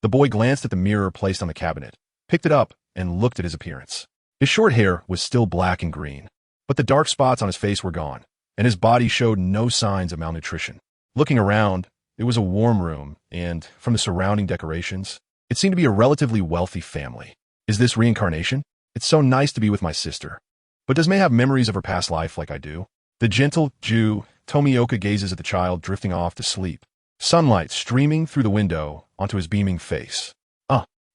The boy glanced at the mirror placed on the cabinet, picked it up, and looked at his appearance. His short hair was still black and green, but the dark spots on his face were gone, and his body showed no signs of malnutrition. Looking around, it was a warm room, and from the surrounding decorations, it seemed to be a relatively wealthy family. Is this reincarnation? It's so nice to be with my sister. But does May have memories of her past life like I do? The gentle Jew, Tomioka, gazes at the child drifting off to sleep, sunlight streaming through the window onto his beaming face.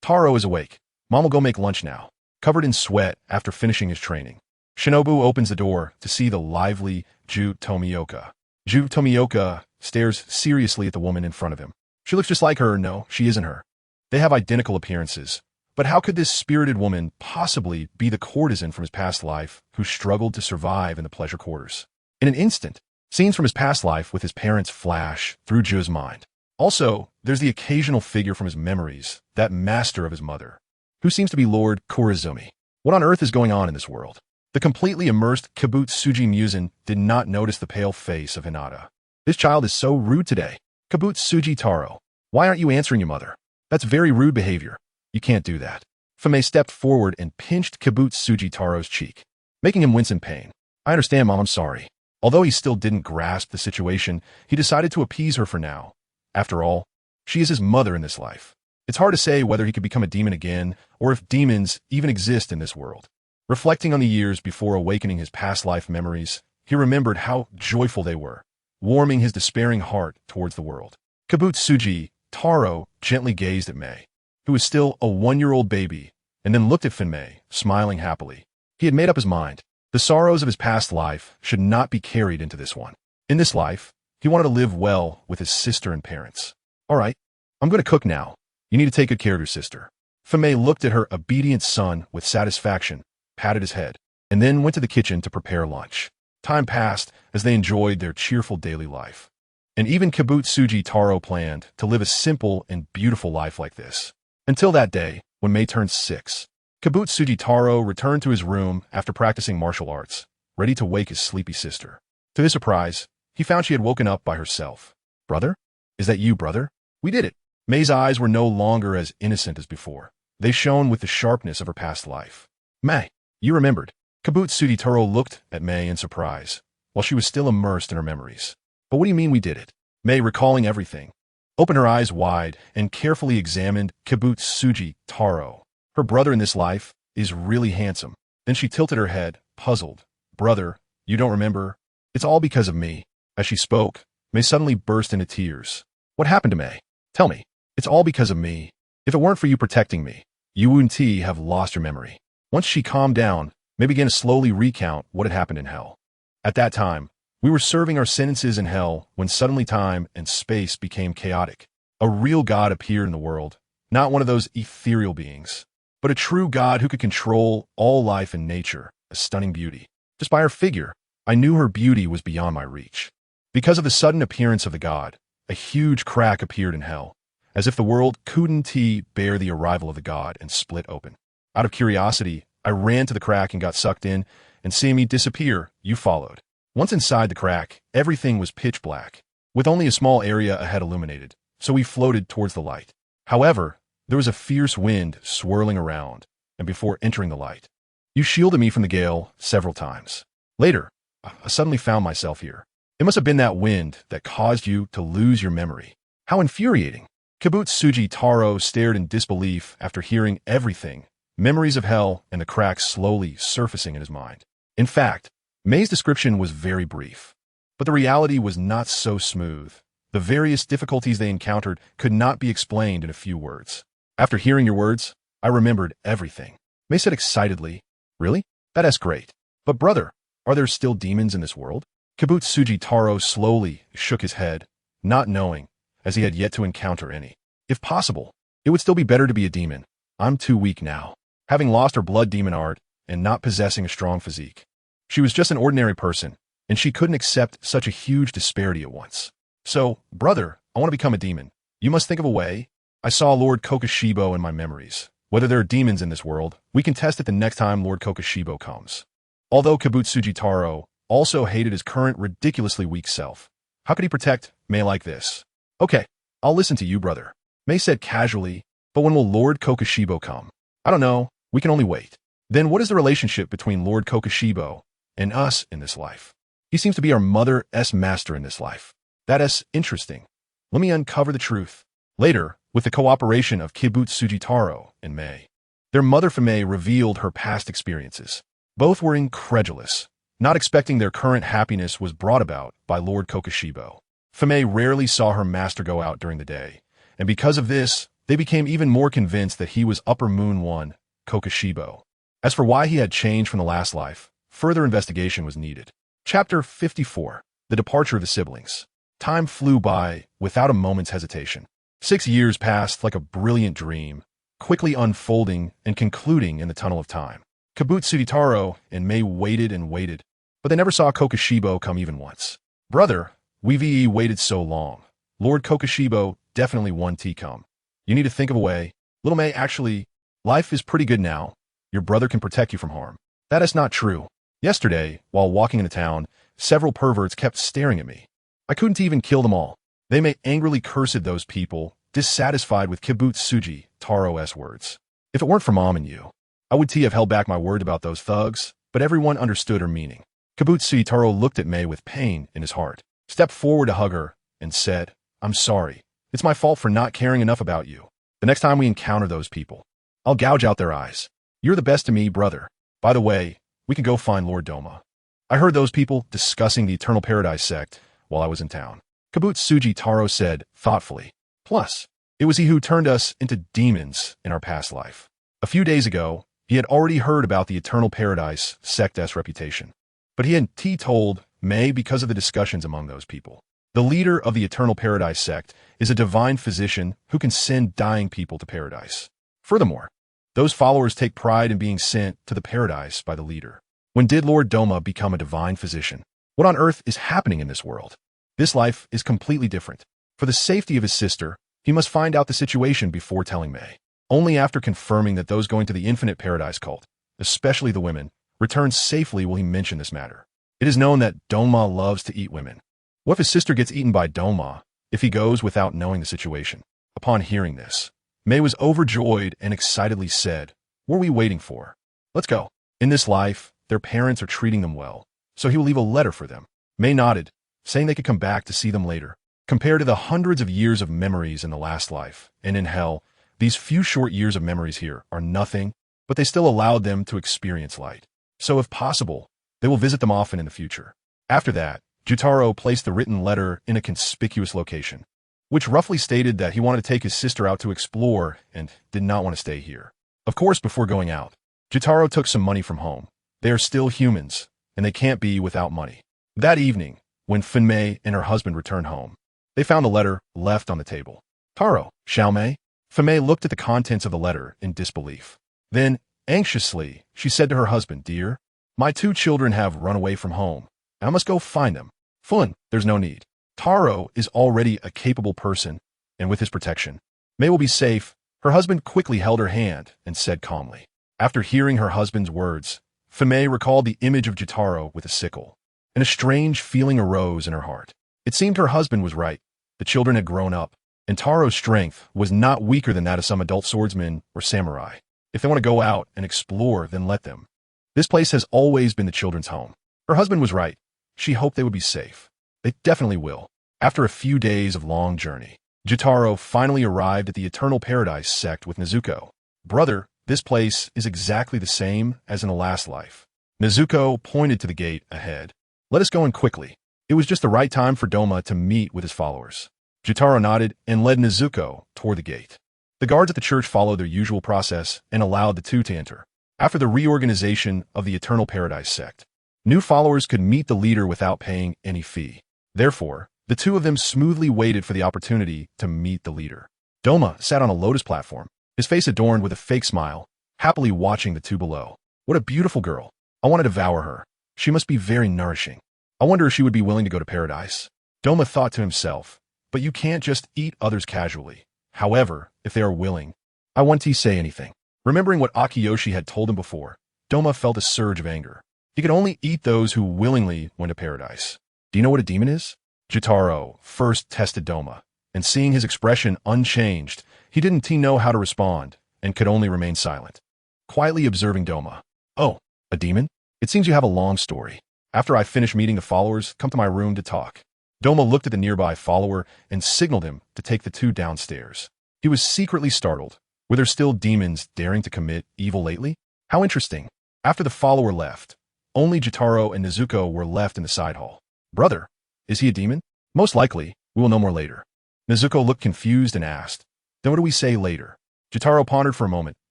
Taro is awake. Mom will go make lunch now. Covered in sweat after finishing his training, Shinobu opens the door to see the lively Ju Tomioka. Ju Tomioka stares seriously at the woman in front of him. She looks just like her. No, she isn't her. They have identical appearances. But how could this spirited woman possibly be the courtesan from his past life who struggled to survive in the pleasure quarters? In an instant, scenes from his past life with his parents flash through Ju's mind. Also, there's the occasional figure from his memories, that master of his mother, who seems to be Lord Korizumi. What on earth is going on in this world? The completely immersed Kabutsuji Muzan did not notice the pale face of Hinata. This child is so rude today. Kabutsuji Taro, why aren't you answering your mother? That's very rude behavior. You can't do that. Fame stepped forward and pinched Kabutsuji Taro's cheek, making him wince in pain. I understand, Mom, I'm sorry. Although he still didn't grasp the situation, he decided to appease her for now. After all, she is his mother in this life. It's hard to say whether he could become a demon again, or if demons even exist in this world. Reflecting on the years before awakening his past life memories, he remembered how joyful they were, warming his despairing heart towards the world. Kabutsuji Taro gently gazed at May, who was still a 1-year-old baby, and then looked at Finmei, smiling happily. He had made up his mind. The sorrows of his past life should not be carried into this one. In this life, he wanted to live well with his sister and parents. All right, I'm going to cook now. You need to take good care of your sister. Finmei looked at her obedient son with satisfaction, patted his head, and then went to the kitchen to prepare lunch. Time passed as they enjoyed their cheerful daily life. And even Kabutsuji Taro planned to live a simple and beautiful life like this. Until that day, when May turned 6. Kabutsuji Taro returned to his room after practicing martial arts, ready to wake his sleepy sister. To his surprise, he found she had woken up by herself. Brother? Is that you, brother? We did it. May's eyes were no longer as innocent as before. They shone with the sharpness of her past life. May, you remembered. Kabutsuji Taro looked at May in surprise, while she was still immersed in her memories. But what do you mean we did it? May, recalling everything, opened her eyes wide and carefully examined Kibutsuji Taro. Her brother in this life is really handsome. Then she tilted her head, puzzled. Brother, you don't remember? It's all because of me. As she spoke, May suddenly burst into tears. What happened to May? Tell me. It's all because of me. If it weren't for you protecting me, you wouldn't have lost your memory. Once she calmed down, May began to slowly recount what had happened in hell. At that time, we were serving our sentences in hell when suddenly time and space became chaotic. A real God appeared in the world, not one of those ethereal beings, but a true God who could control all life and nature, a stunning beauty. Just by her figure, I knew her beauty was beyond my reach. Because of the sudden appearance of the God, a huge crack appeared in hell, as if the world couldn't bear the arrival of the God, and split open. Out of curiosity, I ran to the crack and got sucked in, and seeing me disappear, you followed. Once inside the crack, everything was pitch black, with only a small area ahead illuminated, so we floated towards the light. However, there was a fierce wind swirling around, and before entering the light, you shielded me from the gale several times. Later, I suddenly found myself here. It must have been that wind that caused you to lose your memory. How infuriating. Kibutsuji Taro stared in disbelief after hearing everything, memories of hell and the cracks slowly surfacing in his mind. In fact, May's description was very brief, but the reality was not so smooth. The various difficulties they encountered could not be explained in a few words. After hearing your words, I remembered everything. May said excitedly, Really? That's great. But brother, are there still demons in this world? Kibutsuji Taro slowly shook his head, not knowing, as he had yet to encounter any. If possible, it would still be better to be a demon. I'm too weak now, having lost her blood demon art and not possessing a strong physique. She was just an ordinary person, and she couldn't accept such a huge disparity at once. So, brother, I want to become a demon. You must think of a way. I saw Lord Kokoshibo in my memories. Whether there are demons in this world, we can test it the next time Lord Kokoshibo comes. Although Kibutsuji Taro also hated his current ridiculously weak self, how could he protect May like this? Okay, I'll listen to you, brother. May said casually, but when will Lord Kokoshibo come? I don't know, we can only wait. Then what is the relationship between Lord Kokoshibo and us in this life? He seems to be our mother's master in this life. That is interesting. Let me uncover the truth. Later, with the cooperation of Kibutsuji Taro and May, their mother Fumei revealed her past experiences. Both were incredulous, not expecting their current happiness was brought about by Lord Kokoshibo. Fumei rarely saw her master go out during the day, and because of this, they became even more convinced that he was Upper Moon One, Kokoshibo. As for why he had changed from the last life, further investigation was needed. Chapter 54. The Departure of the Siblings. Time flew by without a moment's hesitation. 6 years passed like a brilliant dream, quickly unfolding and concluding in the tunnel of time. Kibutsuji Taro and May waited and waited, but they never saw Kokoshibo come even once. Brother, we've waited so long. Lord Kokoshibo definitely won come. You need to think of a way. Little May, actually, life is pretty good now. Your brother can protect you from harm. That is not true. Yesterday, while walking in the town, several perverts kept staring at me. I couldn't even kill them all. They may angrily cursed those people, dissatisfied with Kibutsuji Taro's words. If it weren't for Mom and you, I would have held back my word about those thugs, but everyone understood her meaning. Kibutsuji Taro looked at May with pain in his heart, stepped forward to hug her, and said, I'm sorry. It's my fault for not caring enough about you. The next time we encounter those people, I'll gouge out their eyes. You're the best to me, brother. By the way, we can go find Lord Doma. I heard those people discussing the Eternal Paradise sect while I was in town. Kibutsuji Taro said thoughtfully. Plus, it was he who turned us into demons in our past life. A few days ago, he had already heard about the Eternal Paradise sect's reputation, but he hadn't told May because of the discussions among those people. The leader of the Eternal Paradise sect is a divine physician who can send dying people to paradise. Furthermore, those followers take pride in being sent to the paradise by the leader. When did Lord Doma become a divine physician? What on earth is happening in this world? This life is completely different. For the safety of his sister, he must find out the situation before telling May. Only after confirming that those going to the infinite paradise cult, especially the women, return safely will he mention this matter. It is known that Doma loves to eat women. What if his sister gets eaten by Doma if he goes without knowing the situation? Upon hearing this, May was overjoyed and excitedly said, What are we waiting for? Let's go. In this life, their parents are treating them well, so he will leave a letter for them. May nodded, saying they could come back to see them later. Compared to the hundreds of years of memories in the last life and in hell, these few short years of memories here are nothing, but they still allowed them to experience light. So if possible, they will visit them often in the future. After that, Jutaro placed the written letter in a conspicuous location, which roughly stated that he wanted to take his sister out to explore and did not want to stay here. Of course, before going out, Jutaro took some money from home. They are still humans, and they can't be without money. That evening, when Funmei and her husband returned home, they found a letter left on the table. Taro, Xiaomei? Funmei looked at the contents of the letter in disbelief. Then, anxiously, she said to her husband, Dear, my 2 children have run away from home. I must go find them. Fun, there's no need. Taro is already a capable person, and with his protection, Mei will be safe. Her husband quickly held her hand and said calmly. After hearing her husband's words, Funmei recalled the image of Jutaro with a sickle, and a strange feeling arose in her heart. It seemed her husband was right. The children had grown up, and Taro's strength was not weaker than that of some adult swordsmen or samurai. If they want to go out and explore, then let them. This place has always been the children's home. Her husband was right. She hoped they would be safe. They definitely will. After a few days of long journey, Jutaro finally arrived at the Eternal Paradise sect with Nezuko. Brother, this place is exactly the same as in the last life. Nezuko pointed to the gate ahead. Let us go in quickly. It was just the right time for Doma to meet with his followers. Jutaro nodded and led Nezuko toward the gate. The guards at the church followed their usual process and allowed the two to enter. After the reorganization of the Eternal Paradise sect, new followers could meet the leader without paying any fee. Therefore, the two of them smoothly waited for the opportunity to meet the leader. Doma sat on a lotus platform, his face adorned with a fake smile, happily watching the two below. What a beautiful girl. I want to devour her. She must be very nourishing. I wonder if she would be willing to go to paradise. Doma thought to himself, but you can't just eat others casually. However, if they are willing, I won't say anything. Remembering what Akiyoshi had told him before, Doma felt a surge of anger. He could only eat those who willingly went to paradise. Do you know what a demon is? Jutaro first tested Doma, and seeing his expression unchanged, he didn't know how to respond and could only remain silent. Quietly observing Doma. Oh, a demon? It seems you have a long story. After I finish meeting the followers, come to my room to talk. Doma looked at the nearby follower and signaled him to take the two downstairs. He was secretly startled. Were there still demons daring to commit evil lately? How interesting. After the follower left, only Jutaro and Nezuko were left in the side hall. Brother, is he a demon? Most likely. We will know more later. Nezuko looked confused and asked, Then what do we say later? Jutaro pondered for a moment.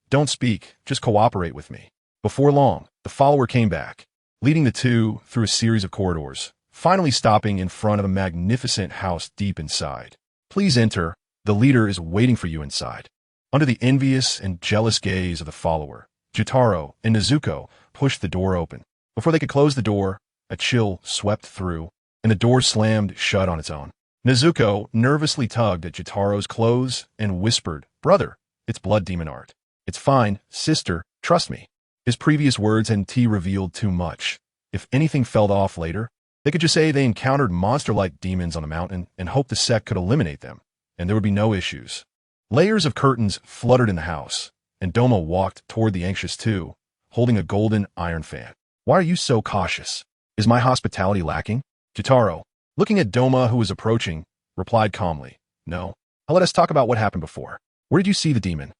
Don't speak, just cooperate with me. Before long, the follower came back, leading the two through a series of corridors, finally stopping in front of a magnificent house deep inside. Please enter. The leader is waiting for you inside. Under the envious and jealous gaze of the follower, Jutaro and Nezuko pushed the door open. Before they could close the door, a chill swept through, and the door slammed shut on its own. Nezuko nervously tugged at Jutaro's clothes and whispered, Brother, it's blood demon art. It's fine, sister, trust me. His previous words and tea revealed too much. If anything fell off later, they could just say they encountered monster-like demons on the mountain and hoped the sect could eliminate them, and there would be no issues. Layers of curtains fluttered in the house, and Doma walked toward the anxious two, holding a golden iron fan. Why are you so cautious? Is my hospitality lacking? Jutaro, looking at Doma who was approaching, replied calmly, No. Now let us talk about what happened before. Where did you see the demon?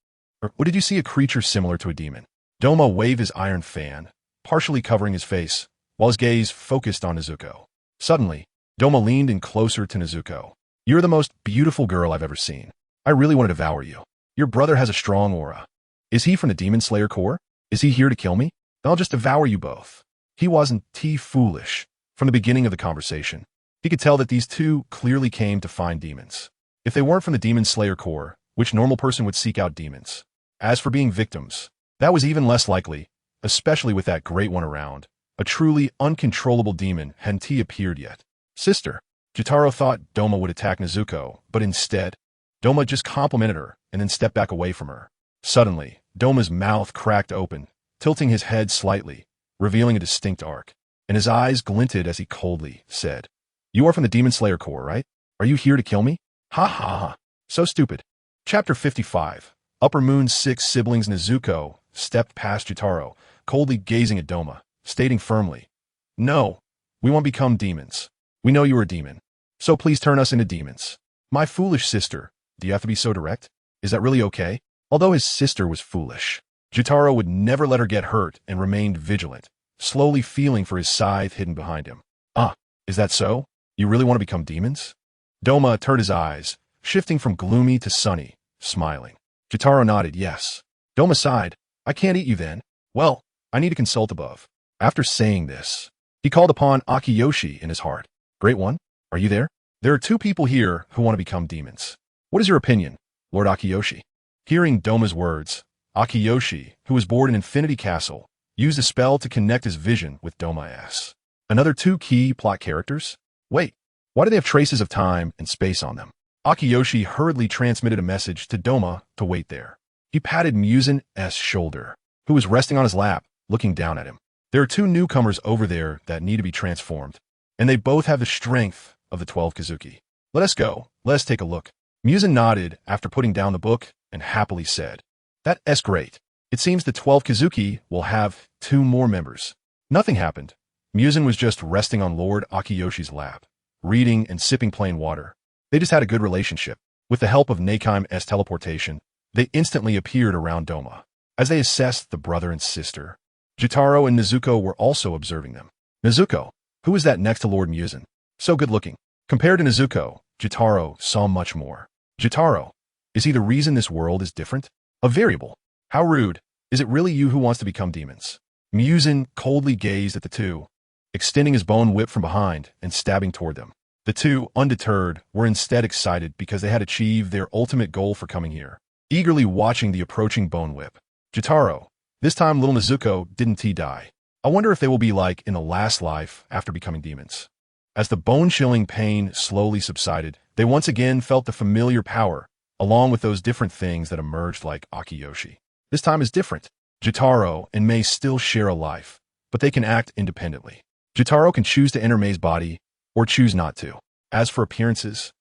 Or did you see a creature similar to a demon? Doma waved his iron fan, partially covering his face, while his gaze focused on Nezuko. Suddenly, Doma leaned in closer to Nezuko. You're the most beautiful girl I've ever seen. I really want to devour you. Your brother has a strong aura. Is he from the Demon Slayer Corps? Is he here to kill me? Then I'll just devour you both. He wasn't foolish. From the beginning of the conversation, he could tell that these two clearly came to find demons. If they weren't from the Demon Slayer Corps, which normal person would seek out demons? As for being victims, that was even less likely, especially with that great one around. A truly uncontrollable demon hadn't appeared yet. Sister, Jutaro thought Doma would attack Nezuko, but instead, Doma just complimented her and then stepped back away from her. Suddenly, Doma's mouth cracked open, tilting his head slightly, revealing a distinct arc, and his eyes glinted as he coldly said, You are from the Demon Slayer Corps, right? Are you here to kill me? Ha ha ha. So stupid. Chapter 55. Upper Moon's 6 siblings. Nezuko stepped past Jutaro, coldly gazing at Doma, stating firmly, No, we won't become demons. We know you are a demon. So please turn us into demons. My foolish sister, do you have to be so direct? Is that really okay? Although his sister was foolish, Jotaro would never let her get hurt and remained vigilant, slowly feeling for his scythe hidden behind him. Ah, is that so? You really want to become demons? Doma turned his eyes, shifting from gloomy to sunny, smiling. Jotaro nodded yes. Doma sighed. I can't eat you then. Well, I need to consult above. After saying this, he called upon Akiyoshi in his heart. Great One, are you there? There are 2 people here who want to become demons. What is your opinion, Lord Akiyoshi? Hearing Doma's words, Akiyoshi, who was born in Infinity Castle, used a spell to connect his vision with Doma-s. Another 2 key plot characters? Wait, why do they have traces of time and space on them? Akiyoshi hurriedly transmitted a message to Doma to wait there. He patted Muzan's shoulder, who was resting on his lap, looking down at him. There are 2 newcomers over there that need to be transformed, and they both have the strength of the 12 Kazuki. Let us go. Let us take a look. Muzan nodded after putting down the book and happily said, That's great. It seems the 12 Kazuki will have 2 more members. Nothing happened. Muzan was just resting on Lord Akiyoshi's lap, reading and sipping plain water. They just had a good relationship. With the help of Neikaim's teleportation, they instantly appeared around Doma. As they assessed the brother and sister, Jotaro and Nezuko were also observing them. Nezuko, who was that next to Lord Muzan? So good looking. Compared to Nezuko, Jotaro saw much more. Jotaro, is he the reason this world is different? A variable. How rude. Is it really you who wants to become demons? Muzan coldly gazed at the 2, extending his bone whip from behind and stabbing toward them. The 2, undeterred, were instead excited because they had achieved their ultimate goal for coming here, eagerly watching the approaching bone whip. Jotaro, this time little Nezuko didn't die. I wonder if they will be like in the last life after becoming demons. As the bone-chilling pain slowly subsided, they once again felt the familiar power, along with those different things that emerged like Akiyoshi. This time is different. Jotaro and Mei still share a life, but they can act independently. Jotaro can choose to enter Mei's body or choose not to. As for appearances,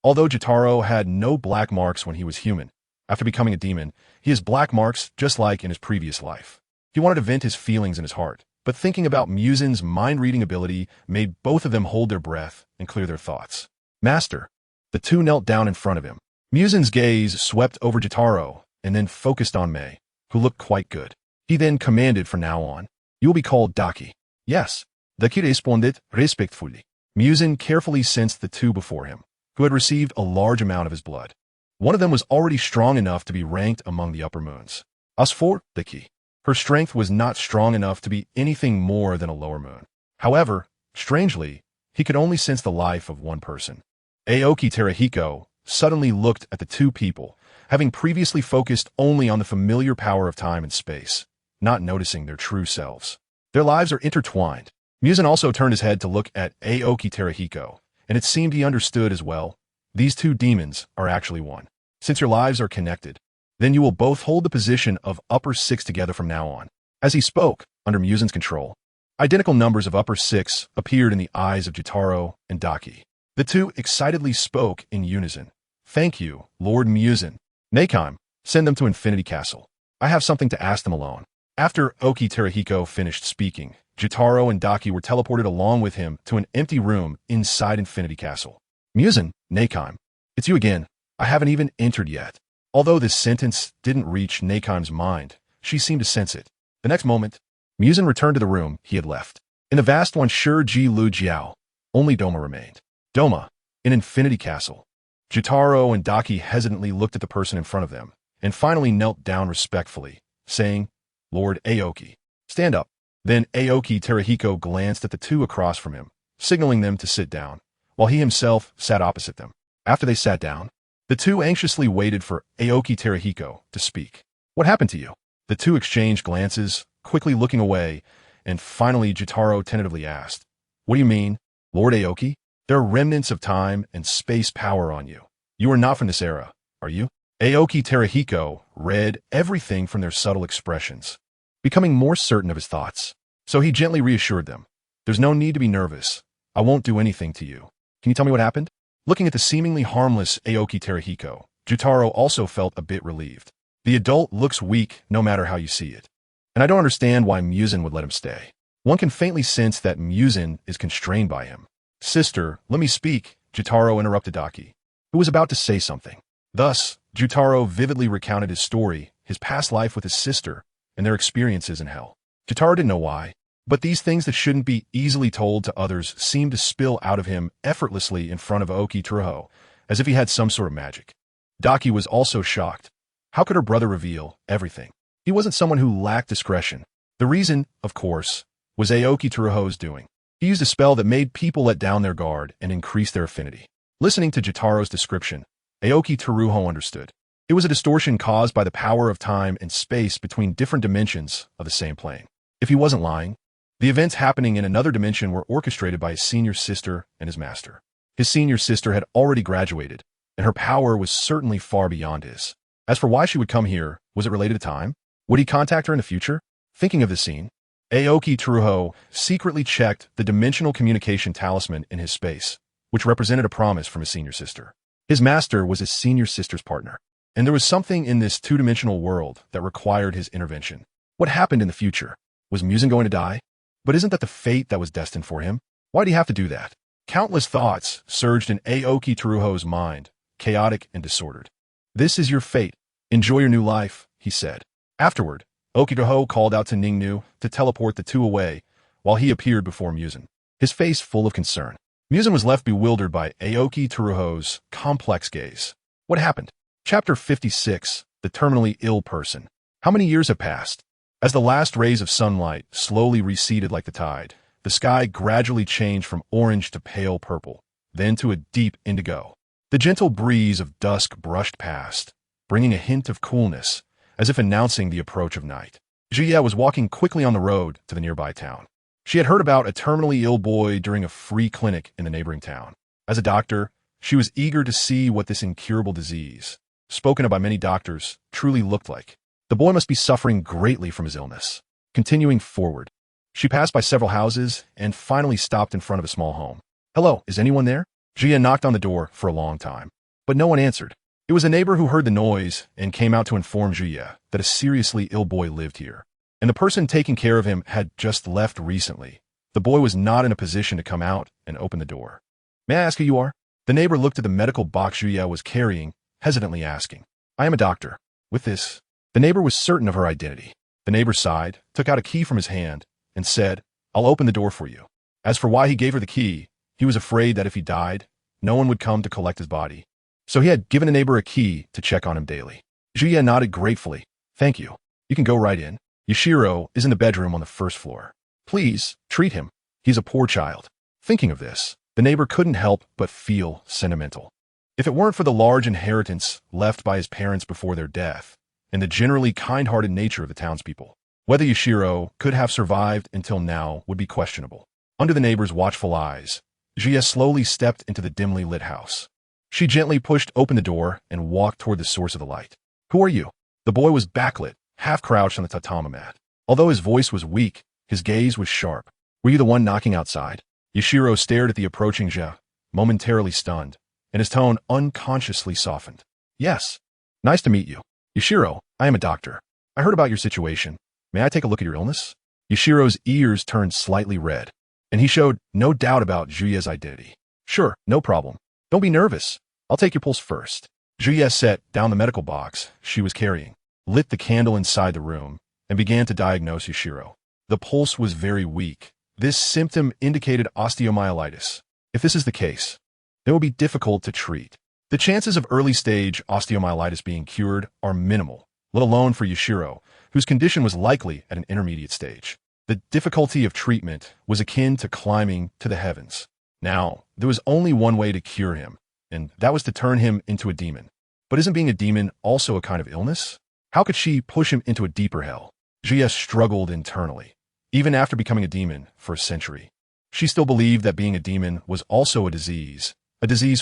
although Jotaro had no black marks when he was human, after becoming a demon, he has black marks just like in his previous life. He wanted to vent his feelings in his heart, but thinking about Muzan's mind-reading ability made both of them hold their breath and clear their thoughts. Master. The 2 knelt down in front of him. Muzan's gaze swept over Jotaro and then focused on Mei, who looked quite good. He then commanded from now on, You will be called Daki. Yes. Daki responded respectfully. Muzan carefully sensed the 2 before him, who had received a large amount of his blood. One of them was already strong enough to be ranked among the upper moons. As for Daki, her strength was not strong enough to be anything more than a lower moon. However, strangely, he could only sense the life of one person. Aoki Terahiko suddenly looked at the 2 people, having previously focused only on the familiar power of time and space, not noticing their true selves. Their lives are intertwined. Muzan also turned his head to look at Aoki Terahiko, and it seemed he understood as well. These 2 demons are actually one. Since your lives are connected, then you will both hold the position of upper 6 together from now on. As he spoke, under Muzan's control, identical numbers of upper 6 appeared in the eyes of Jotaro and Daki. The 2 excitedly spoke in unison. Thank you, Lord Muzan. Neikaim, send them to Infinity Castle. I have something to ask them alone. After Aoki Terahiko finished speaking, Jotaro and Daki were teleported along with him to an empty room inside Infinity Castle. Muzan, Neikaim, it's you again. I haven't even entered yet. Although this sentence didn't reach Neikaim's mind, she seemed to sense it. The next moment, Muzan returned to the room he had left. In the vast one Shi Lu Jiao, only Doma remained. Doma, in Infinity Castle. Jotaro and Daki hesitantly looked at the person in front of them, and finally knelt down respectfully, saying, Lord Aoki, stand up. Then Aoki Terahiko glanced at the 2 across from him, signaling them to sit down, while he himself sat opposite them. After they sat down, the 2 anxiously waited for Aoki Terahiko to speak. What happened to you? The 2 exchanged glances, quickly looking away, and finally Jotaro tentatively asked, What do you mean, Lord Aoki? There are remnants of time and space power on you. You are not from this era, are you? Aoki Terahiko read everything from their subtle expressions, becoming more certain of his thoughts. So he gently reassured them. There's no need to be nervous. I won't do anything to you. Can you tell me what happened? Looking at the seemingly harmless Aoki Terahiko, Jotaro also felt a bit relieved. The adult looks weak no matter how you see it. And I don't understand why Muzan would let him stay. One can faintly sense that Muzan is constrained by him. Sister, let me speak, Jutaro interrupted Aoki, who was about to say something. Thus, Jutaro vividly recounted his story, his past life with his sister, and their experiences in hell. Jutaro didn't know why, but these things that shouldn't be easily told to others seemed to spill out of him effortlessly in front of Aoki Truho, as if he had some sort of magic. Daki was also shocked. How could her brother reveal everything? He wasn't someone who lacked discretion. The reason, of course, was Aoki Truho's doing. He used a spell that made people let down their guard and increase their affinity. Listening to Jutaro's description, Aoki Truho understood. It was a distortion caused by the power of time and space between different dimensions of the same plane. If he wasn't lying, the events happening in another dimension were orchestrated by his senior sister and his master. His senior sister had already graduated, and her power was certainly far beyond his. As for why she would come here, was it related to time? Would he contact her in the future? Thinking of this scene, Aoki Truho secretly checked the dimensional communication talisman in his space, which represented a promise from his senior sister. His master was his senior sister's partner, and there was something in this two-dimensional world that required his intervention. What happened in the future? Was Muzan going to die? But isn't that the fate that was destined for him? Why'd he have to do that? Countless thoughts surged in Aoki Truho's mind, chaotic and disordered. This is your fate. Enjoy your new life, he said. Afterward, Aoki Truho called out to Ningnu to teleport the two away while he appeared before Muzan, his face full of concern. Muzan was left bewildered by Aoki Truho's complex gaze. What happened? Chapter 56, The Terminally Ill Person. How many years have passed? As the last rays of sunlight slowly receded like the tide, the sky gradually changed from orange to pale purple, then to a deep indigo. The gentle breeze of dusk brushed past, bringing a hint of coolness, as if announcing the approach of night. Jie was walking quickly on the road to the nearby town. She had heard about a terminally ill boy during a free clinic in the neighboring town. As a doctor, she was eager to see what this incurable disease, spoken of by many doctors, truly looked like. The boy must be suffering greatly from his illness. Continuing forward, she passed by several houses and finally stopped in front of a small home. Hello, is anyone there? Jie knocked on the door for a long time, but no one answered. It was a neighbor who heard the noise and came out to inform Jie that a seriously ill boy lived here, and the person taking care of him had just left recently. The boy was not in a position to come out and open the door. May I ask who you are? The neighbor looked at the medical box Jie was carrying, hesitantly asking. I am a doctor. With this, the neighbor was certain of her identity. The neighbor sighed, took out a key from his hand, and said, I'll open the door for you. As for why he gave her the key, he was afraid that if he died, no one would come to collect his body. So he had given the neighbor a key to check on him daily. Jie nodded gratefully. Thank you. You can go right in. Yashiro is in the bedroom on the first floor. Please, treat him. He's a poor child. Thinking of this, the neighbor couldn't help but feel sentimental. If it weren't for the large inheritance left by his parents before their death, and the generally kind-hearted nature of the townspeople, whether Yashiro could have survived until now would be questionable. Under the neighbor's watchful eyes, Jie slowly stepped into the dimly lit house. She gently pushed open the door and walked toward the source of the light. Who are you? The boy was backlit, half-crouched on the tatami mat. Although his voice was weak, his gaze was sharp. Were you the one knocking outside? Yashiro stared at the approaching Jie, momentarily stunned, and his tone unconsciously softened. Yes. Nice to meet you. Yashiro, I am a doctor. I heard about your situation. May I take a look at your illness? Yashiro's ears turned slightly red, and he showed no doubt about Jie's identity. Sure, no problem. Don't be nervous. I'll take your pulse first. Jie set down the medical box she was carrying, lit the candle inside the room, and began to diagnose Yashiro. The pulse was very weak. This symptom indicated osteomyelitis. If this is the case, it will be difficult to treat. The chances of early-stage osteomyelitis being cured are minimal, let alone for Yashiro, whose condition was likely at an intermediate stage. The difficulty of treatment was akin to climbing to the heavens. Now, there was only one way to cure him, and that was to turn him into a demon. But isn't being a demon also a kind of illness? How could she push him into a deeper hell? Jie struggled internally. Even after becoming a demon for a century, she still believed that being a demon was also a disease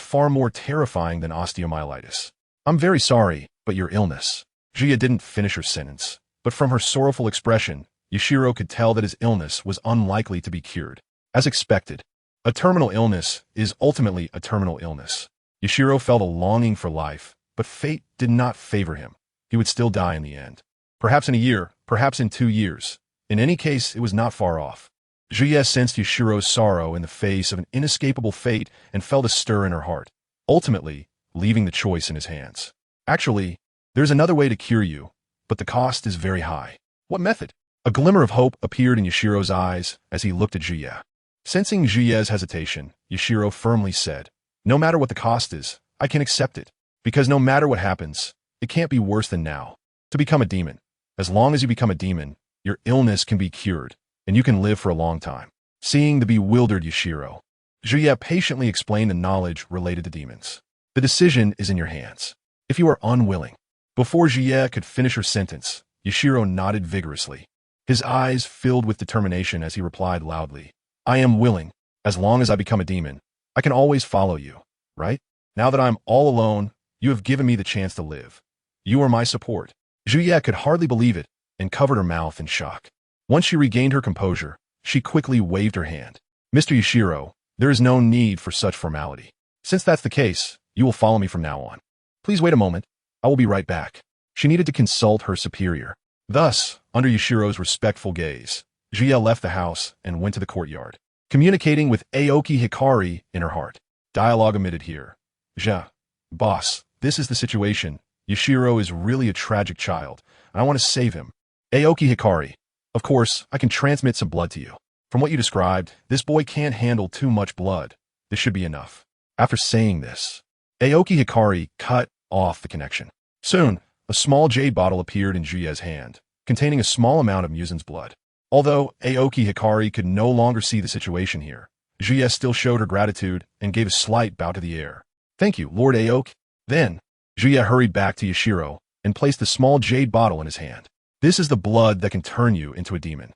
far more terrifying than osteomyelitis. I'm very sorry, but your illness. Jie didn't finish her sentence, but from her sorrowful expression, Yashiro could tell that his illness was unlikely to be cured. As expected, a terminal illness is ultimately a terminal illness. Yashiro felt a longing for life, but fate did not favor him. He would still die in the end. Perhaps in a year, perhaps in 2 years. In any case, it was not far off. Juya sensed Yashiro's sorrow in the face of an inescapable fate and felt a stir in her heart, ultimately leaving the choice in his hands. Actually, there's another way to cure you, but the cost is very high. What method? A glimmer of hope appeared in Yashiro's eyes as he looked at Juya. Sensing Juya's hesitation, Yashiro firmly said, "No matter what the cost is, I can accept it. Because no matter what happens, it can't be worse than now. To become a demon. As long as you become a demon, your illness can be cured, and you can live for a long time." Seeing the bewildered Yashiro, Juya patiently explained the knowledge related to demons. "The decision is in your hands. If you are unwilling." Before Juya could finish her sentence, Yashiro nodded vigorously. His eyes filled with determination as he replied loudly, "I am willing. As long as I become a demon, I can always follow you, right? Now that I'm all alone, you have given me the chance to live. You are my support." Juya could hardly believe it and covered her mouth in shock. Once she regained her composure, she quickly waved her hand. "Mr. Yashiro, there is no need for such formality. Since that's the case, you will follow me from now on. Please wait a moment. I will be right back." She needed to consult her superior. Thus, under Yashiro's respectful gaze, Juya left the house and went to the courtyard, communicating with Aoki Hikari in her heart. Dialogue omitted here. Boss, this is the situation. Yashiro is really a tragic child, and I want to save him. Aoki Hikari, of course, I can transmit some blood to you. From what you described, this boy can't handle too much blood. This should be enough. After saying this, Aoki Hikari cut off the connection. Soon, a small jade bottle appeared in Juya's hand, containing a small amount of Muzan's blood. Although Aoki Hikari could no longer see the situation here, Juya still showed her gratitude and gave a slight bow to the air. "Thank you, Lord Aoki." Then, Juya hurried back to Yashiro and placed the small jade bottle in his hand. "This is the blood that can turn you into a demon.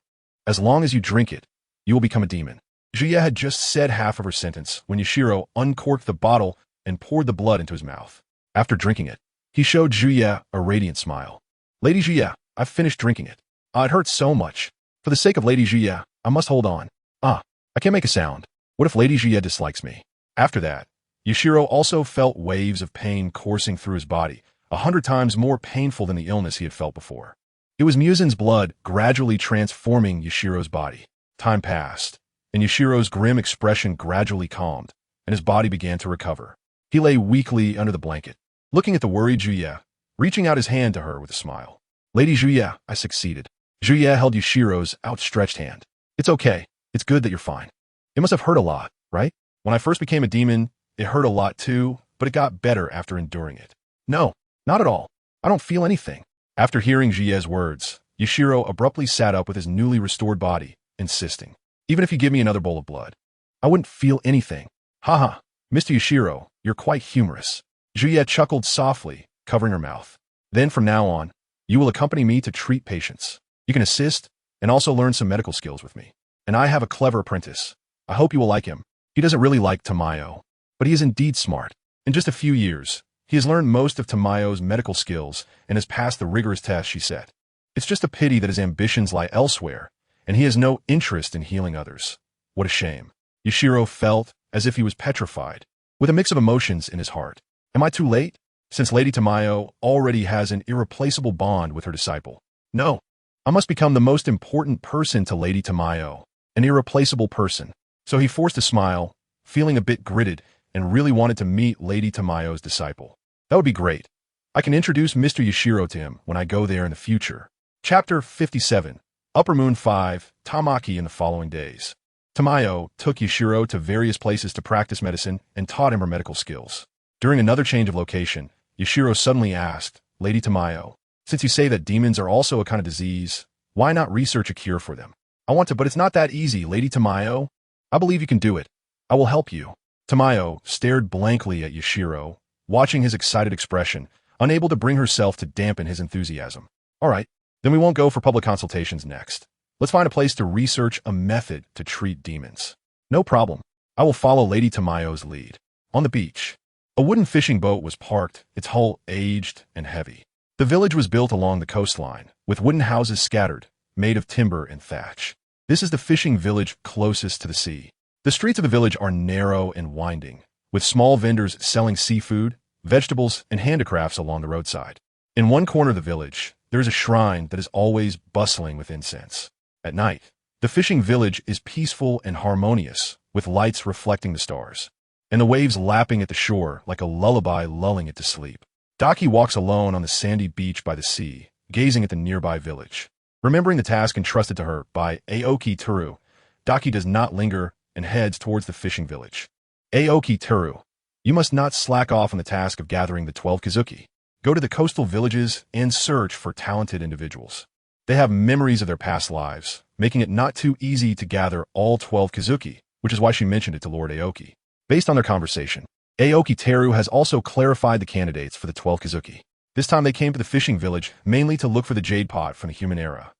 As long as you drink it, you will become a demon." Juya had just said half of her sentence when Yashiro uncorked the bottle and poured the blood into his mouth. After drinking it, he showed Juya a radiant smile. "Lady Juya, I've finished drinking it. It hurts so much. For the sake of Lady Juya, I must hold on. I can't make a sound. What if Lady Juya dislikes me?" After that, Yashiro also felt waves of pain coursing through his body, 100 times more painful than the illness he had felt before. It was Muzan's blood gradually transforming Yashiro's body. Time passed, and Yashiro's grim expression gradually calmed, and his body began to recover. He lay weakly under the blanket, looking at the worried Juya, reaching out his hand to her with a smile. "Lady Juya, I succeeded." Juya held Yashiro's outstretched hand. "It's okay. It's good that you're fine. It must have hurt a lot, right? When I first became a demon, it hurt a lot too, but it got better after enduring it." "No, not at all. I don't feel anything." After hearing Juya's words, Yashiro abruptly sat up with his newly restored body, insisting, "Even if you give me another bowl of blood, I wouldn't feel anything." "Haha, Mr. Yashiro, you're quite humorous." Juya chuckled softly, covering her mouth. "Then from now on, you will accompany me to treat patients. You can assist and also learn some medical skills with me. And I have a clever apprentice. I hope you will like him. He doesn't really like Tamayo, but he is indeed smart. In just a few years, he has learned most of Tamayo's medical skills and has passed the rigorous test she set. It's just a pity that his ambitions lie elsewhere, and he has no interest in healing others. What a shame." Yashiro felt as if he was petrified, with a mix of emotions in his heart. Am I too late? Since Lady Tamayo already has an irreplaceable bond with her disciple. No, I must become the most important person to Lady Tamayo, an irreplaceable person. So he forced a smile, feeling a bit gritted, and really wanted to meet Lady Tamayo's disciple. That would be great. I can introduce Mr. Yashiro to him when I go there in the future. Chapter 57. Upper Moon 5, Tamaki in the following days. Tamayo took Yashiro to various places to practice medicine and taught him her medical skills. During another change of location, Yashiro suddenly asked, "Lady Tamayo, since you say that demons are also a kind of disease, why not research a cure for them?" "I want to, but it's not that easy, Lady Tamayo." "I believe you can do it. I will help you." Tamayo stared blankly at Yashiro, watching his excited expression, unable to bring herself to dampen his enthusiasm. "All right, then we won't go for public consultations next. Let's find a place to research a method to treat demons." "No problem. I will follow Lady Tamayo's lead." On the beach, a wooden fishing boat was parked, its hull aged and heavy. The village was built along the coastline, with wooden houses scattered, made of timber and thatch. This is the fishing village closest to the sea. The streets of the village are narrow and winding, with small vendors selling seafood, vegetables, and handicrafts along the roadside. In one corner of the village, there is a shrine that is always bustling with incense. At night, The fishing village is peaceful and harmonious, with lights reflecting the stars, and the waves lapping at the shore like a lullaby lulling it to sleep. Daki walks alone on the sandy beach by the sea, gazing at the nearby village. Remembering the task entrusted to her by Aoki Teru, Daki does not linger and heads towards the fishing village. Aoki Teru, you must not slack off on the task of gathering the 12 Kazuki. Go to the coastal villages and search for talented individuals. They have memories of their past lives, making it not too easy to gather all 12 Kazuki, which is why she mentioned it to Lord Aoki. Based on their conversation, Aoki Teru has also clarified the candidates for the 12 Kazuki. This time they came to the fishing village mainly to look for the jade pot from the human era.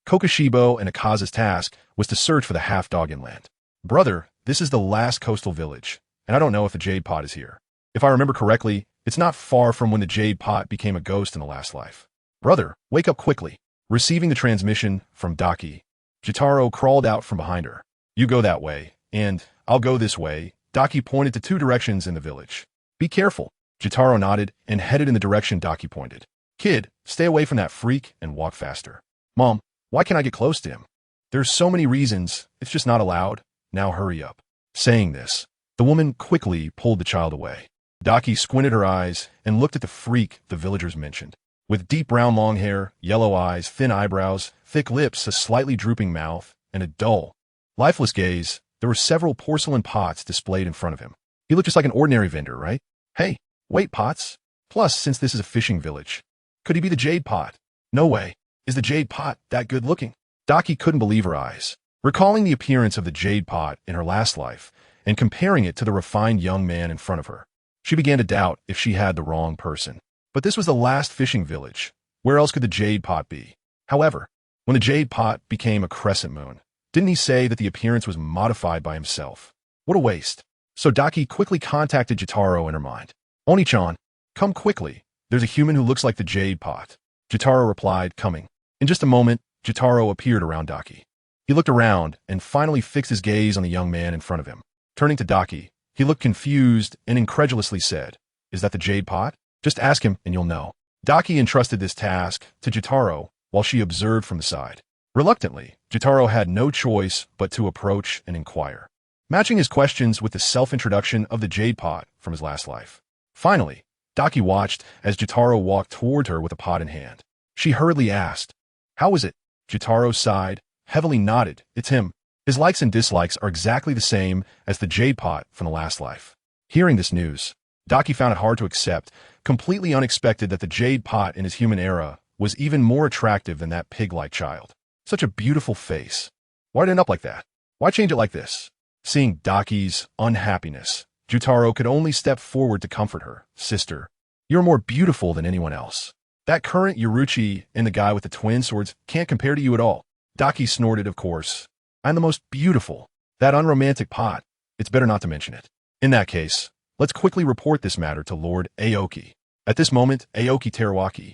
Kokoshibo and Akaza's task was to search for the half-dog inland. Brother, this is the last coastal village, and I don't know if the jade pot is here. If I remember correctly, it's not far from when the jade pot became a ghost in the last life. Brother, wake up quickly. Receiving the transmission from Daki, Jitaro crawled out from behind her. You go that way, and I'll go this way. Daki pointed to 2 directions in the village. Be careful. Jitaro nodded and headed in the direction Daki pointed. Kid, stay away from that freak and walk faster. Mom, why can't I get close to him? There's so many reasons, it's just not allowed. Now hurry up. Saying this, the woman quickly pulled the child away. Daki squinted her eyes and looked at the freak the villagers mentioned. With deep brown long hair, yellow eyes, thin eyebrows, thick lips, a slightly drooping mouth, and a dull, lifeless gaze, there were several porcelain pots displayed in front of him. He looked just like an ordinary vendor, right? Hey, wait, pots? Plus, since this is a fishing village, could he be the jade pot? No way. Is the jade pot that good looking? Daki couldn't believe her eyes. Recalling the appearance of the jade pot in her last life and comparing it to the refined young man in front of her, she began to doubt if she had the wrong person. But this was the last fishing village. Where else could the jade pot be? However, when the jade pot became a crescent moon, didn't he say that the appearance was modified by himself? What a waste. So Daki quickly contacted Jitaro in her mind. Oni-chan, come quickly. There's a human who looks like the jade pot. Jitaro replied, coming. In just a moment, Jitaro appeared around Daki. He looked around and finally fixed his gaze on the young man in front of him. Turning to Daki, he looked confused and incredulously said, Is that the jade pot? Just ask him and you'll know. Daki entrusted this task to Jitaro while she observed from the side. Reluctantly, Jitaro had no choice but to approach and inquire, matching his questions with the self-introduction of the jade pot from his last life. Finally, Daki watched as Jitaro walked toward her with a pot in hand. She hurriedly asked, How is it? Jitaro sighed, heavily nodded. It's him. His likes and dislikes are exactly the same as the jade pot from the last life. Hearing this news, Daki found it hard to accept, completely unexpected that the jade pot in his human era was even more attractive than that pig-like child. Such a beautiful face. Why'd it end up like that? Why change it like this? Seeing Daki's unhappiness, Jitaro could only step forward to comfort her. Sister, you're more beautiful than anyone else. That current Yoruchi and the guy with the twin swords can't compare to you at all. Daki snorted, of course. I'm the most beautiful. That unromantic pot. It's better not to mention it. In that case, let's quickly report this matter to Lord Aoki. At this moment, Aoki Teruaki,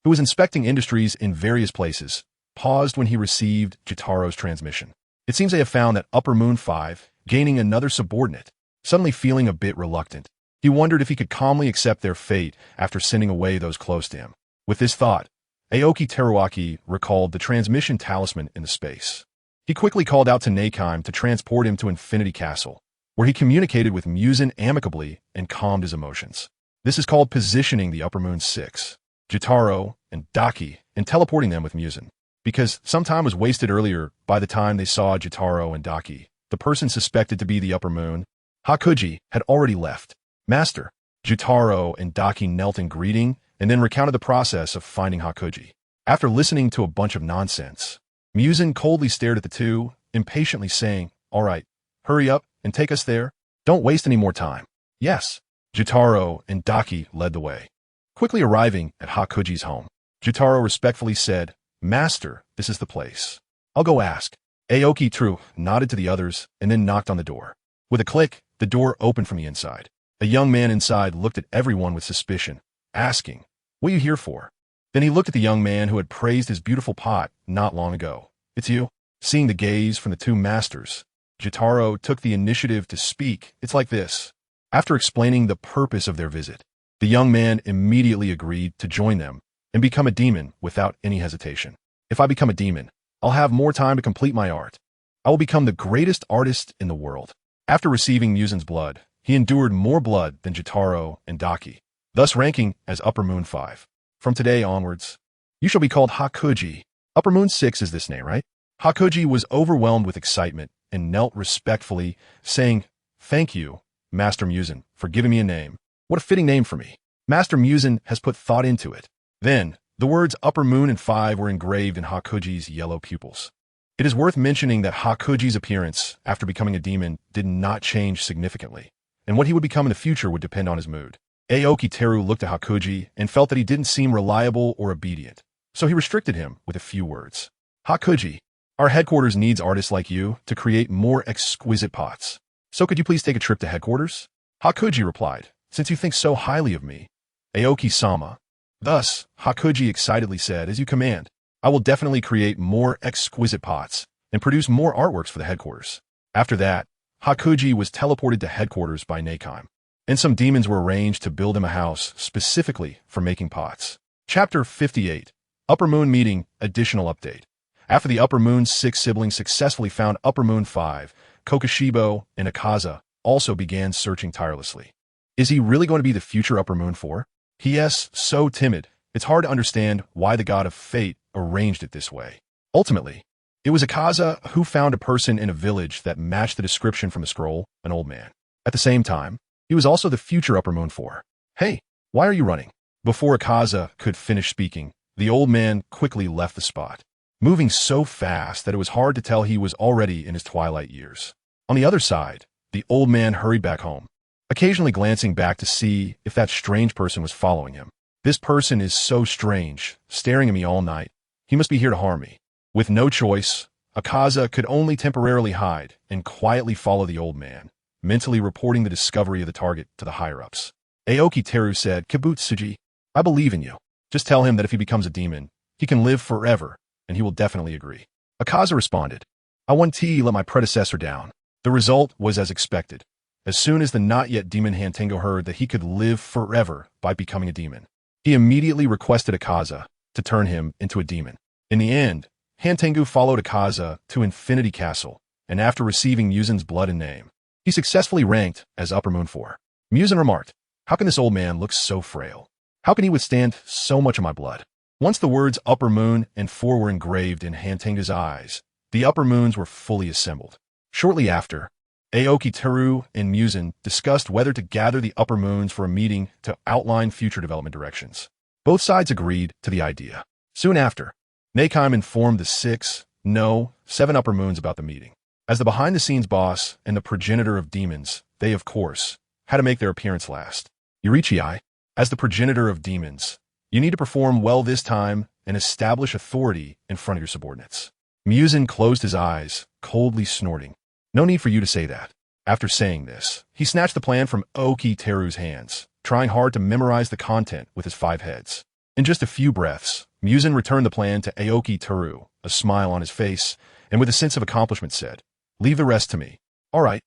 who was inspecting industries in various places, paused when he received Jitaro's transmission. It seems they have found that Upper Moon 5, gaining another subordinate, suddenly feeling a bit reluctant. He wondered if he could calmly accept their fate after sending away those close to him. With this thought, Aoki Teruaki recalled the transmission talisman in the space. He quickly called out to Nakheim to transport him to Infinity Castle, where he communicated with Muzan amicably and calmed his emotions. This is called positioning the Upper Moon 6, Jitaro, and Daki, and teleporting them with Muzan. Because some time was wasted earlier by the time they saw Jitaro and Daki, the person suspected to be the Upper Moon, Hakuji, had already left. Master, Jitaro and Daki knelt in greeting and then recounted the process of finding Hakuji. After listening to a bunch of nonsense, Muzan coldly stared at the two, impatiently saying, All right, hurry up and take us there. Don't waste any more time. Yes. Jitaro and Daki led the way. Quickly arriving at Hakuji's home, Jitaro respectfully said, Master, this is the place. I'll go ask. Aoki Teru nodded to the others and then knocked on the door. With a click, the door opened from the inside. A young man inside looked at everyone with suspicion, asking, What are you here for? Then he looked at the young man who had praised his beautiful pot not long ago. It's you? Seeing the gaze from the two masters, Jitaro took the initiative to speak. It's like this. After explaining the purpose of their visit, the young man immediately agreed to join them and become a demon without any hesitation. If I become a demon, I'll have more time to complete my art. I will become the greatest artist in the world. After receiving Muzan's blood, he endured more blood than Jotaro and Daki, thus ranking as Upper Moon 5. From today onwards, you shall be called Hakuji. Upper Moon 6 is this name, right? Hakuji was overwhelmed with excitement and knelt respectfully, saying, "Thank you, Master Muzan, for giving me a name. What a fitting name for me. Master Muzan has put thought into it." Then, the words Upper Moon and 5 were engraved in Hakuji's yellow pupils. It is worth mentioning that Hakuji's appearance after becoming a demon did not change significantly, and what he would become in the future would depend on his mood. Aoki Teru looked at Hakuji and felt that he didn't seem reliable or obedient, so he restricted him with a few words. "Hakuji, our headquarters needs artists like you to create more exquisite pots. So could you please take a trip to headquarters?" Hakuji replied, "Since you think so highly of me, Aoki-sama." Thus, Hakuji excitedly said, "As you command, I will definitely create more exquisite pots and produce more artworks for the headquarters." After that, Hakuji was teleported to headquarters by Nakheim, and some demons were arranged to build him a house specifically for making pots. Chapter 58, Upper Moon Meeting, Additional Update. After the Upper Moon 6 siblings successfully found Upper Moon 5, Kokushibo and Akaza also began searching tirelessly. Is he really going to be the future Upper Moon 4? He is so timid, it's hard to understand why the god of fate arranged it this way. Ultimately, it was Akaza who found a person in a village that matched the description from the scroll, an old man. At the same time, he was also the future Upper Moon 4. "Hey, why are you running?" Before Akaza could finish speaking, the old man quickly left the spot, moving so fast that it was hard to tell he was already in his twilight years. On the other side, the old man hurried back home, occasionally glancing back to see if that strange person was following him. "This person is so strange, staring at me all night. He must be here to harm me." With no choice, Akaza could only temporarily hide and quietly follow the old man, mentally reporting the discovery of the target to the higher-ups. Aoki Teru said, "Kibutsuji, I believe in you. Just tell him that if he becomes a demon, he can live forever, and he will definitely agree." Akaza responded, "I want to let my predecessor down." The result was as expected. As soon as the not-yet demon Hantengo heard that he could live forever by becoming a demon, he immediately requested Akaza to turn him into a demon. In the end, Hantengo followed Akaza to Infinity Castle, and after receiving Muzan's blood and name, he successfully ranked as Upper Moon 4. Muzan remarked, "How can this old man look so frail? How can he withstand so much of my blood?" Once the words Upper Moon and 4 were engraved in Hantengo's eyes, the Upper Moons were fully assembled. Shortly after, Aoki Teru and Muzan discussed whether to gather the Upper Moons for a meeting to outline future development directions. Both sides agreed to the idea. Soon after, Nakheim informed the 7 Upper Moons about the meeting. As the behind-the-scenes boss and the progenitor of demons, they, of course, had to make their appearance last. "Yurichi, as the progenitor of demons, you need to perform well this time and establish authority in front of your subordinates." Muzan closed his eyes, coldly snorting. "No need for you to say that." After saying this, he snatched the plan from Aoki Teru's hands, trying hard to memorize the content with his 5 heads. In just a few breaths, Muzan returned the plan to Aoki Teru, a smile on his face, and with a sense of accomplishment said, "Leave the rest to me. All right,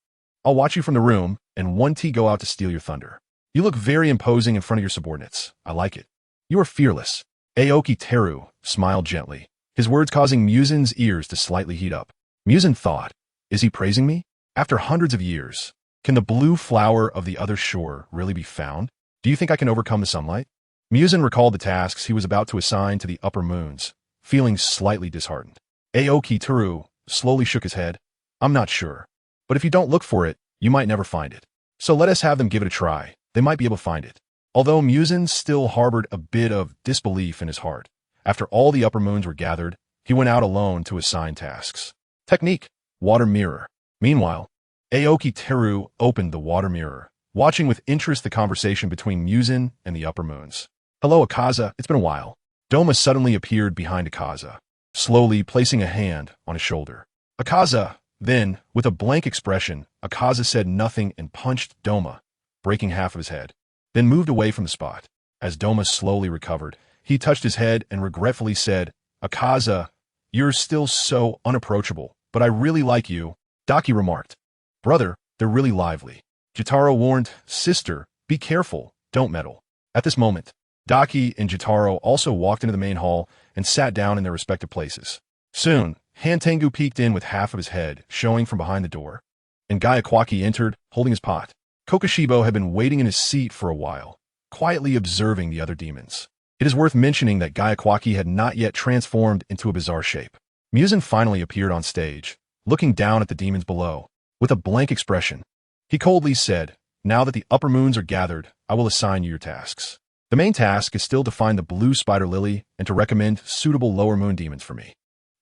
I'll watch you from the room, and one T go out to steal your thunder. You look very imposing in front of your subordinates. I like it. You are fearless." Aoki Teru smiled gently, his words causing Muzan's ears to slightly heat up. Muzan thought, is he praising me? After hundreds of years, can the blue flower of the other shore really be found? Do you think I can overcome the sunlight? Muzan recalled the tasks he was about to assign to the Upper Moons, feeling slightly disheartened. Aoki Teru slowly shook his head. "I'm not sure. But if you don't look for it, you might never find it. So let us have them give it a try. They might be able to find it." Although Muzan still harbored a bit of disbelief in his heart, after all the Upper Moons were gathered, he went out alone to assign tasks. Technique: Water Mirror. Meanwhile, Aoki Teru opened the water mirror, watching with interest the conversation between Muzan and the Upper Moons. "Hello, Akaza, it's been a while." Doma suddenly appeared behind Akaza, slowly placing a hand on his shoulder. Akaza, then, with a blank expression, Akaza said nothing and punched Doma, breaking half of his head, then moved away from the spot. As Doma slowly recovered, he touched his head and regretfully said, "Akaza, you're still so unapproachable, but I really like you." Daki remarked, "Brother, they're really lively." Jotaro warned, "Sister, be careful, don't meddle." At this moment, Daki and Jotaro also walked into the main hall and sat down in their respective places. Soon, Hantengu peeked in with half of his head showing from behind the door, and Gaiakwaki entered, holding his pot. Kokoshibo had been waiting in his seat for a while, quietly observing the other demons. It is worth mentioning that Gaiakwaki had not yet transformed into a bizarre shape. Muzan finally appeared on stage, looking down at the demons below. With a blank expression, he coldly said, "Now that the upper moons are gathered, I will assign you your tasks. The main task is still to find the blue spider lily and to recommend suitable lower moon demons for me.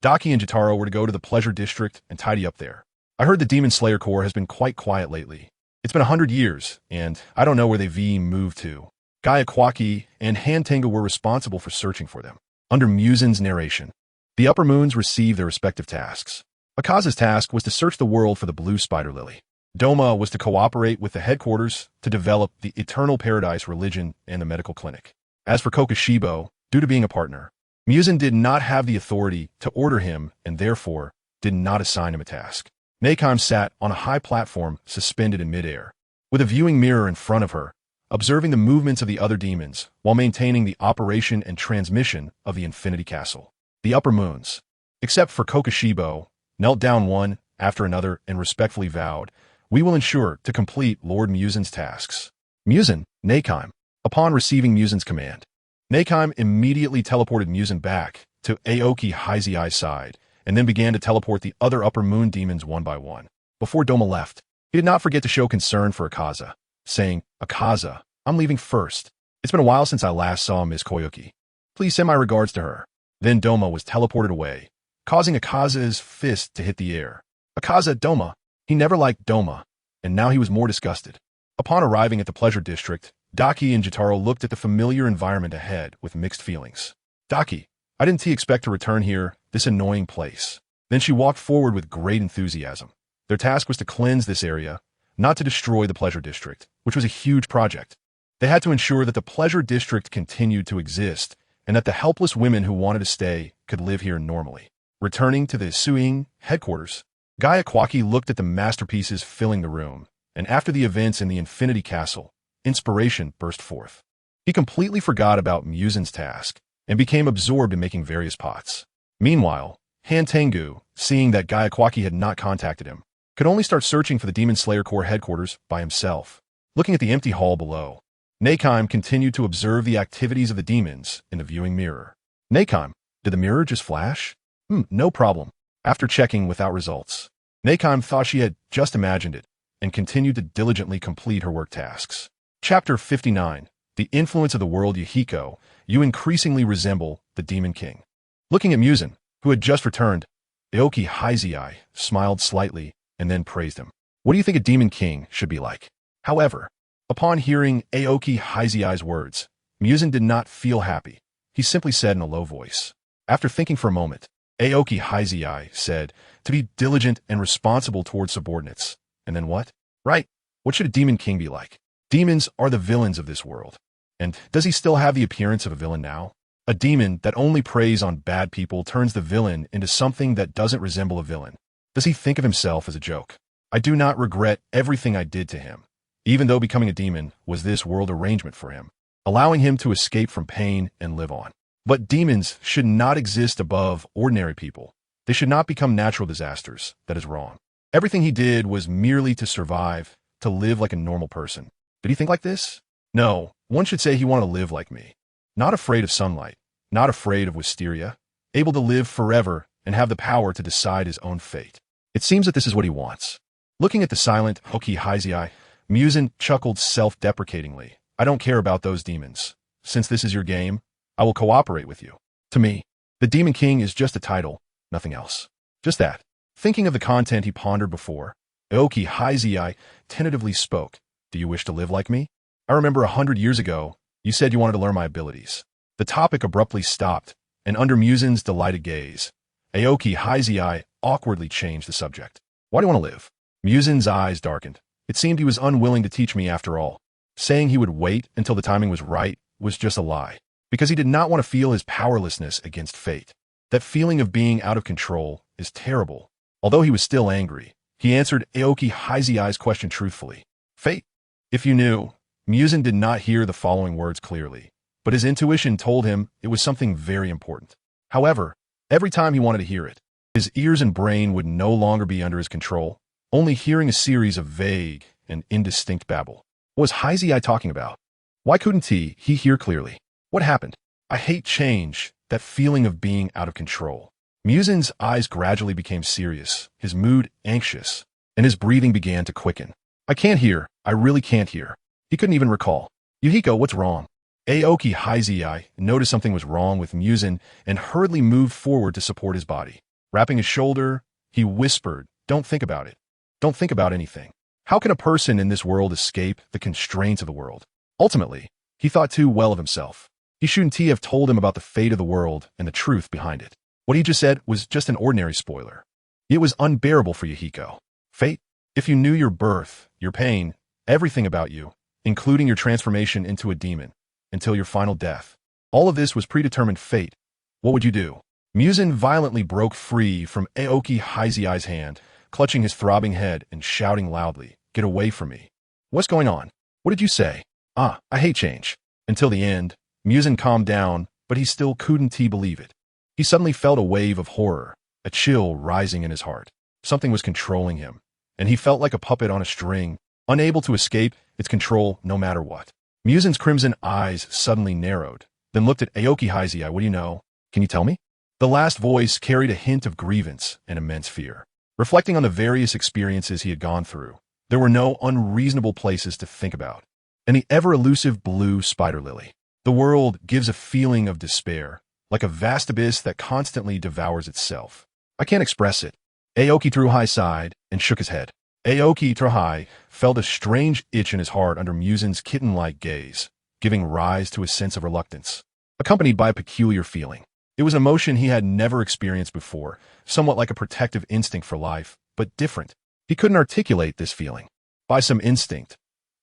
Daki and Jotaro were to go to the Pleasure District and tidy up there. I heard the Demon Slayer Corps has been quite quiet lately. It's been 100 years, and I don't know where they've moved to." Gaiakwaki and Hantengu were responsible for searching for them. Under Muzan's narration, the upper moons received their respective tasks. Akaza's task was to search the world for the blue spider lily. Doma was to cooperate with the headquarters to develop the Eternal Paradise religion and the medical clinic. As for Kokoshibo, due to being a partner, Muzan did not have the authority to order him and therefore did not assign him a task. Nakheim sat on a high platform suspended in midair, with a viewing mirror in front of her, observing the movements of the other demons while maintaining the operation and transmission of the Infinity Castle. The upper moons, except for Kokoshibo, knelt down one after another and respectfully vowed, "We will ensure to complete Lord Muzan's tasks." Muzan, Nakheim. Upon receiving Muzan's command, Nakheim immediately teleported Muzan back to Aoki Hizeai's side and then began to teleport the other upper moon demons one by one. Before Doma left, he did not forget to show concern for Akaza, saying, "Akaza, I'm leaving first. It's been a while since I last saw Miss Koyuki. Please send my regards to her." Then Doma was teleported away, causing Akaza's fist to hit the air. Akaza, Doma. He never liked Doma, and now he was more disgusted. Upon arriving at the Pleasure District, Daki and Jotaro looked at the familiar environment ahead with mixed feelings. "Daki, I didn't expect to return here, this annoying place." Then she walked forward with great enthusiasm. Their task was to cleanse this area, not to destroy the Pleasure District, which was a huge project. They had to ensure that the Pleasure District continued to exist and that the helpless women who wanted to stay could live here normally. Returning to the Suing headquarters, Gaiakwaki looked at the masterpieces filling the room, and after the events in the Infinity Castle, inspiration burst forth. He completely forgot about Muzan's task and became absorbed in making various pots. Meanwhile, Hantengu, seeing that Gaiakwaki had not contacted him, could only start searching for the Demon Slayer Corps headquarters by himself. Looking at the empty hall below, Nakheim continued to observe the activities of the demons in the viewing mirror. "Nakheim, did the mirror just flash?" No problem." After checking without results, Nakheim thought she had just imagined it and continued to diligently complete her work tasks. Chapter 59. The Influence of the World. Yuhiko, you increasingly resemble the Demon King. Looking at Muzan, who had just returned, Aoki Hizeai smiled slightly and then praised him. "What do you think a Demon King should be like?" However, upon hearing Aoki Hizeai's words, Muzan did not feel happy. He simply said in a low voice. After thinking for a moment, Aoki Hizeai said, "To be diligent and responsible towards subordinates." And then what? Right, what should a Demon King be like? Demons are the villains of this world. And does he still have the appearance of a villain now? A demon that only preys on bad people turns the villain into something that doesn't resemble a villain. Does he think of himself as a joke? I do not regret everything I did to him, even though becoming a demon was this world arrangement for him, allowing him to escape from pain and live on. But demons should not exist above ordinary people. They should not become natural disasters. That is wrong. Everything he did was merely to survive, to live like a normal person. Did he think like this? No, one should say he wanted to live like me. Not afraid of sunlight, not afraid of wisteria, able to live forever and have the power to decide his own fate. It seems that this is what he wants. Looking at the silent Aoki Hizeai, Muzan chuckled self-deprecatingly. "I don't care about those demons. Since this is your game, I will cooperate with you. To me, the Demon King is just a title, nothing else. Just that." Thinking of the content he pondered before, Aoki Hizeai tentatively spoke. "Do you wish to live like me? I remember 100 years ago, you said you wanted to learn my abilities." The topic abruptly stopped, and under Muzan's delighted gaze, Aoki Hizeai awkwardly changed the subject. "Why do you want to live?" Muzan's eyes darkened. It seemed he was unwilling to teach me after all. Saying he would wait until the timing was right was just a lie, because he did not want to feel his powerlessness against fate. That feeling of being out of control is terrible. Although he was still angry, he answered Aoki Hizeai's question truthfully. "Fate? If you knew." Muzan did not hear the following words clearly, but his intuition told him it was something very important. However, every time he wanted to hear it, His ears and brain would no longer be under his control, only hearing a series of vague and indistinct babble. What was Heizei talking about? Why couldn't he hear clearly? What happened? I hate change, that feeling of being out of control. Muzan's eyes gradually became serious, his mood anxious, and his breathing began to quicken. I can't hear. I really can't hear. He couldn't even recall. Yuhiko, what's wrong? Aoki Heizei noticed something was wrong with Muzan and hurriedly moved forward to support his body. Wrapping his shoulder, he whispered, "Don't think about it. Don't think about anything. How can a person in this world escape the constraints of the world?" Ultimately, he thought too well of himself. He shouldn't have told him about the fate of the world and the truth behind it. What he just said was just an ordinary spoiler. It was unbearable for Yuhiko. Fate? If you knew your birth, your pain, everything about you, including your transformation into a demon, until your final death. All of this was predetermined fate. What would you do? Muzan violently broke free from Aoki Heizei's hand, clutching his throbbing head and shouting loudly, "Get away from me." What's going on? What did you say? I hate change. Until the end, Muzan calmed down, but he still couldn't believe it. He suddenly felt a wave of horror, a chill rising in his heart. Something was controlling him, and he felt like a puppet on a string, unable to escape its control no matter what. Muzan's crimson eyes suddenly narrowed, then looked at Aoki Heizei. What do you know? Can you tell me? The last voice carried a hint of grievance and immense fear. Reflecting on the various experiences he had gone through, there were no unreasonable places to think about. And the ever-elusive blue spider lily. The world gives a feeling of despair, like a vast abyss that constantly devours itself. I can't express it. Aoki Teruhai sighed and shook his head. Aoki Teruhai felt a strange itch in his heart under Muzan's kitten-like gaze, giving rise to a sense of reluctance, accompanied by a peculiar feeling. It was an emotion he had never experienced before, somewhat like a protective instinct for life, but different. He couldn't articulate this feeling. By some instinct,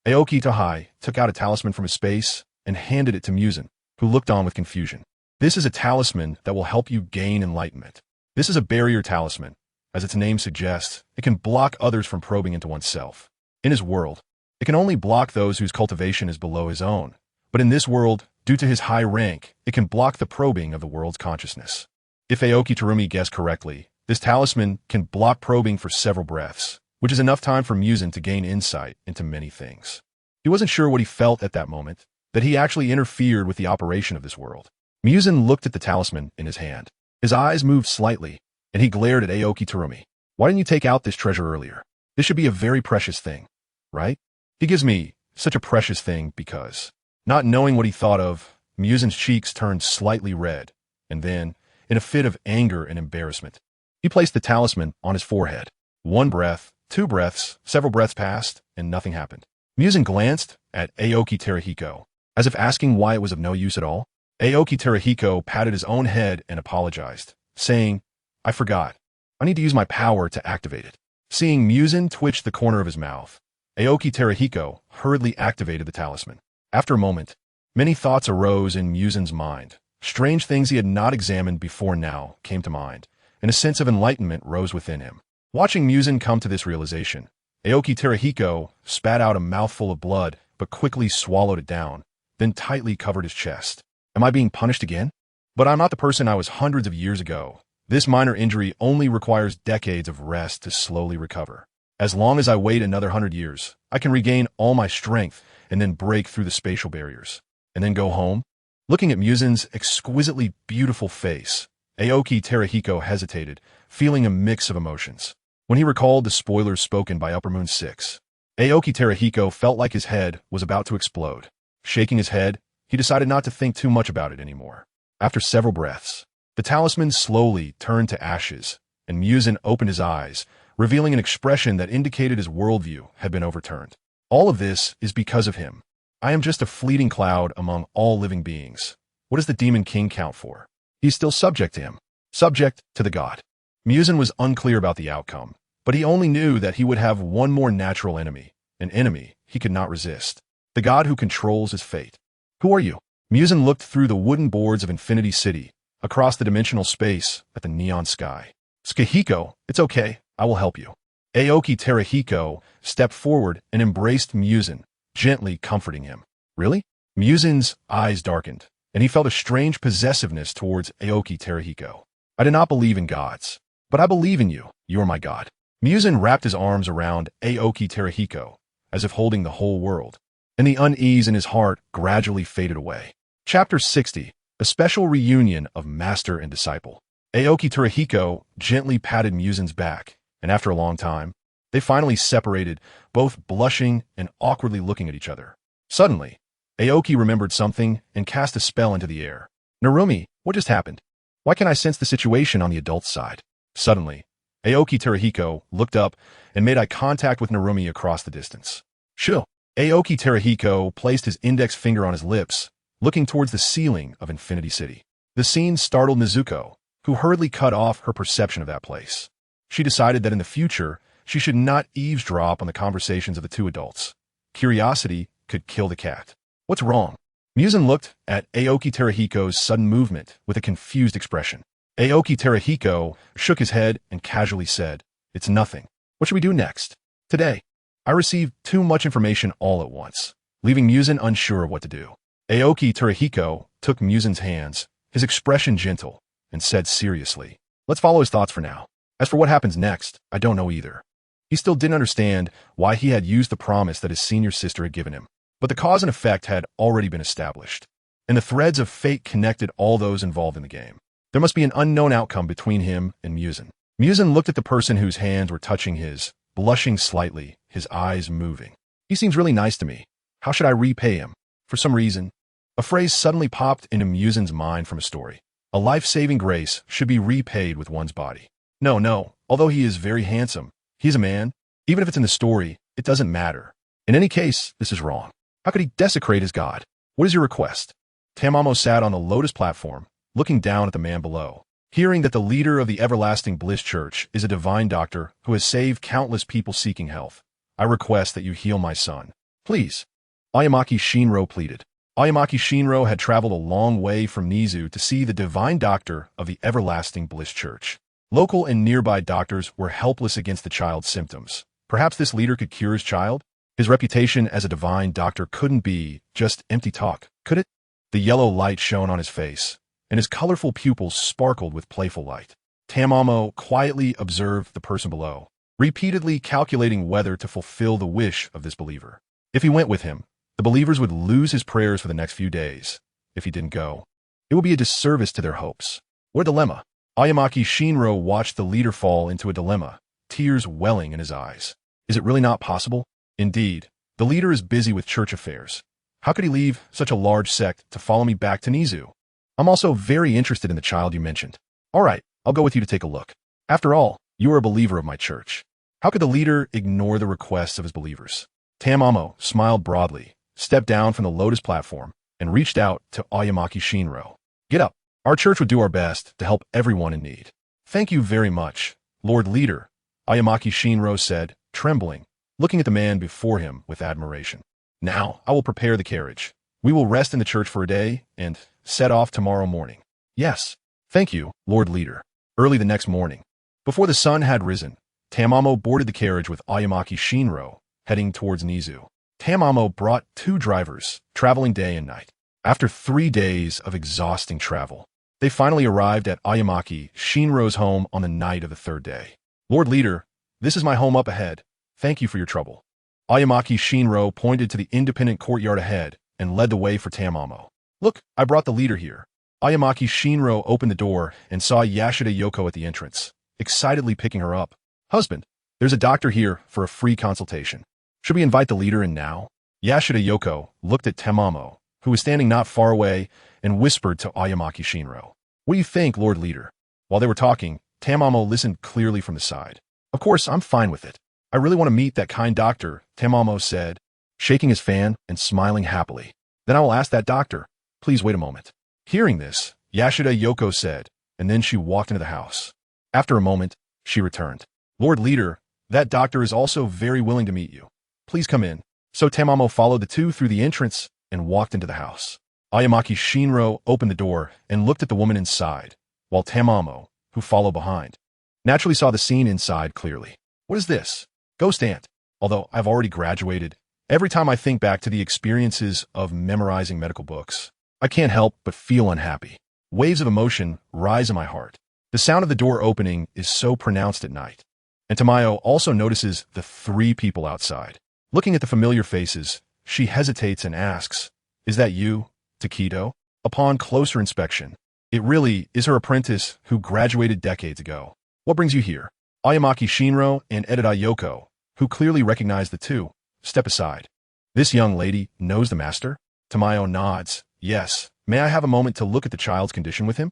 Aoki Teruhai took out a talisman from his space and handed it to Muzan, who looked on with confusion. This is a talisman that will help you gain enlightenment. This is a barrier talisman. As its name suggests, it can block others from probing into oneself. In his world, it can only block those whose cultivation is below his own. But in this world, due to his high rank, it can block the probing of the world's consciousness. If Aoki Terumi guessed correctly, this talisman can block probing for several breaths, which is enough time for Muzan to gain insight into many things. He wasn't sure what he felt at that moment, that he actually interfered with the operation of this world. Muzan looked at the talisman in his hand. His eyes moved slightly, and he glared at Aoki Terumi. Why didn't you take out this treasure earlier? This should be a very precious thing, right? He gives me such a precious thing because... Not knowing what he thought of, Muzan's cheeks turned slightly red, and then, in a fit of anger and embarrassment, he placed the talisman on his forehead. One breath, two breaths, several breaths passed, and nothing happened. Muzan glanced at Aoki Teruhiko, as if asking why it was of no use at all. Aoki Teruhiko patted his own head and apologized, saying, "I forgot. I need to use my power to activate it." Seeing Muzan twitch the corner of his mouth, Aoki Teruhiko hurriedly activated the talisman. After a moment, many thoughts arose in Muzan's mind. Strange things he had not examined before now came to mind, and a sense of enlightenment rose within him. Watching Muzan come to this realization, Aoki Teruhiko spat out a mouthful of blood but quickly swallowed it down, then tightly covered his chest. Am I being punished again? But I'm not the person I was hundreds of years ago. This minor injury only requires decades of rest to slowly recover. As long as I wait another 100 years, I can regain all my strength and then break through the spatial barriers. And then go home? Looking at Muzan's exquisitely beautiful face, Aoki Teruhiko hesitated, feeling a mix of emotions. When he recalled the spoilers spoken by Upper Moon 6, Aoki Teruhiko felt like his head was about to explode. Shaking his head, he decided not to think too much about it anymore. After several breaths, the talisman slowly turned to ashes, and Muzan opened his eyes, revealing an expression that indicated his worldview had been overturned. All of this is because of him. I am just a fleeting cloud among all living beings. What does the Demon King count for? He is still subject to him, subject to the god. Muzan was unclear about the outcome, but he only knew that he would have one more natural enemy, an enemy he could not resist, the god who controls his fate. Who are you? Muzan looked through the wooden boards of Infinity City, across the dimensional space at the neon sky. Tsukihiro, it's okay, I will help you. Aoki Teruhiko stepped forward and embraced Muzan, gently comforting him. Really? Muzan's eyes darkened, and he felt a strange possessiveness towards Aoki Teruhiko. I do not believe in gods, But I believe in you. You are my God. Muzan wrapped his arms around Aoki Terahiko, as if holding the whole world, and the unease in his heart gradually faded away. Chapter 60. A special reunion of master and disciple. Aoki Terahiko gently patted Muzan's back, and after a long time, they finally separated, both blushing and awkwardly looking at each other. Suddenly, Aoki remembered something and cast a spell into the air. Narumi, what just happened? Why can't I sense the situation on the adult's side? Suddenly, Aoki Terahiko looked up and made eye contact with Narumi across the distance. Shoo! Aoki Terahiko placed his index finger on his lips, looking towards the ceiling of Infinity City. The scene startled Nezuko, who hurriedly cut off her perception of that place. She decided that in the future, she should not eavesdrop on the conversations of the two adults. Curiosity could kill the cat. What's wrong? Muzan looked at Aoki Terahiko's sudden movement with a confused expression. Aoki Terahiko shook his head and casually said, "It's nothing. What should we do next?" Today, I received too much information all at once, leaving Muzan unsure of what to do. Aoki Terahiko took Muzan's hands, his expression gentle, and said seriously, "Let's follow his thoughts for now. As for what happens next, I don't know either." He still didn't understand why he had used the promise that his senior sister had given him, but the cause and effect had already been established, and the threads of fate connected all those involved in the game. There must be an unknown outcome between him and Muzan. Muzan looked at the person whose hands were touching his, blushing slightly, his eyes moving. He seems really nice to me. How should I repay him? For some reason, a phrase suddenly popped into Muzan's mind from a story. A life-saving grace should be repaid with one's body. No, although he is very handsome, he's a man. Even if it's in the story, it doesn't matter. In any case, this is wrong. How could he desecrate his god? What is your request? Tamamo sat on the lotus platform, looking down at the man below. Hearing that the leader of the Everlasting Bliss Church is a divine doctor who has saved countless people seeking health, I request that you heal my son. Please. Ayamaki Shinro pleaded. Ayamaki Shinro had traveled a long way from Nizu to see the divine doctor of the Everlasting Bliss Church. Local and nearby doctors were helpless against the child's symptoms. Perhaps this leader could cure his child? His reputation as a divine doctor couldn't be just empty talk, could it? The yellow light shone on his face, and his colorful pupils sparkled with playful light. Tamamo quietly observed the person below, repeatedly calculating whether to fulfill the wish of this believer. If he went with him, the believers would lose his prayers for the next few days. If he didn't go, it would be a disservice to their hopes. What a dilemma. Ayamaki Shinro watched the leader fall into a dilemma, tears welling in his eyes. Is it really not possible? Indeed, the leader is busy with church affairs. How could he leave such a large sect to follow me back to Nizu? I'm also very interested in the child you mentioned. All right, I'll go with you to take a look. After all, you are a believer of my church. How could the leader ignore the requests of his believers? Tamamo smiled broadly, stepped down from the lotus platform, and reached out to Ayamaki Shinro. Get up. Our church would do our best to help everyone in need. Thank you very much, Lord Leader, Ayamaki Shinro said, trembling, looking at the man before him with admiration. Now, I will prepare the carriage. We will rest in the church for a day and set off tomorrow morning. Yes, thank you, Lord Leader. Early the next morning, before the sun had risen, Tamamo boarded the carriage with Ayamaki Shinro, heading towards Nizu. Tamamo brought 2 drivers, traveling day and night. After 3 days of exhausting travel, they finally arrived at Ayamaki Shinro's home on the night of the 3rd day. Lord Leader, this is my home up ahead. Thank you for your trouble. Ayamaki Shinro pointed to the independent courtyard ahead and led the way for Tamamo. Look, I brought the leader here. Ayamaki Shinro opened the door and saw Yashida Yoko at the entrance, excitedly picking her up. Husband, there's a doctor here for a free consultation. Should we invite the leader in now? Yashida Yoko looked at Tamamo, who was standing not far away, and whispered to Ayamaki Shinro. What do you think, Lord Leader? While they were talking, Tamamo listened clearly from the side. Of course, I'm fine with it. I really want to meet that kind doctor, Tamamo said, shaking his fan and smiling happily. Then I will ask that doctor. Please wait a moment. Hearing this, Yashida Yoko said, and then she walked into the house. After a moment, she returned. Lord Leader, that doctor is also very willing to meet you. Please come in. So Tamamo followed the two through the entrance and walked into the house. Ayamaki Shinro opened the door and looked at the woman inside, while Tamamo, who followed behind, naturally saw the scene inside clearly. What is this? Ghost Aunt. Although I've already graduated, every time I think back to the experiences of memorizing medical books, I can't help but feel unhappy. Waves of emotion rise in my heart. The sound of the door opening is so pronounced at night. And Tamayo also notices the 3 people outside. Looking at the familiar faces, she hesitates and asks, "Is that you, Tsukihiro?" Upon closer inspection, it really is her apprentice who graduated decades ago. "What brings you here?" Ayamaki Shinro and Edita Yoko, who clearly recognize the two, step aside. "This young lady knows the master?" Tamayo nods. "Yes. May I have a moment to look at the child's condition with him?"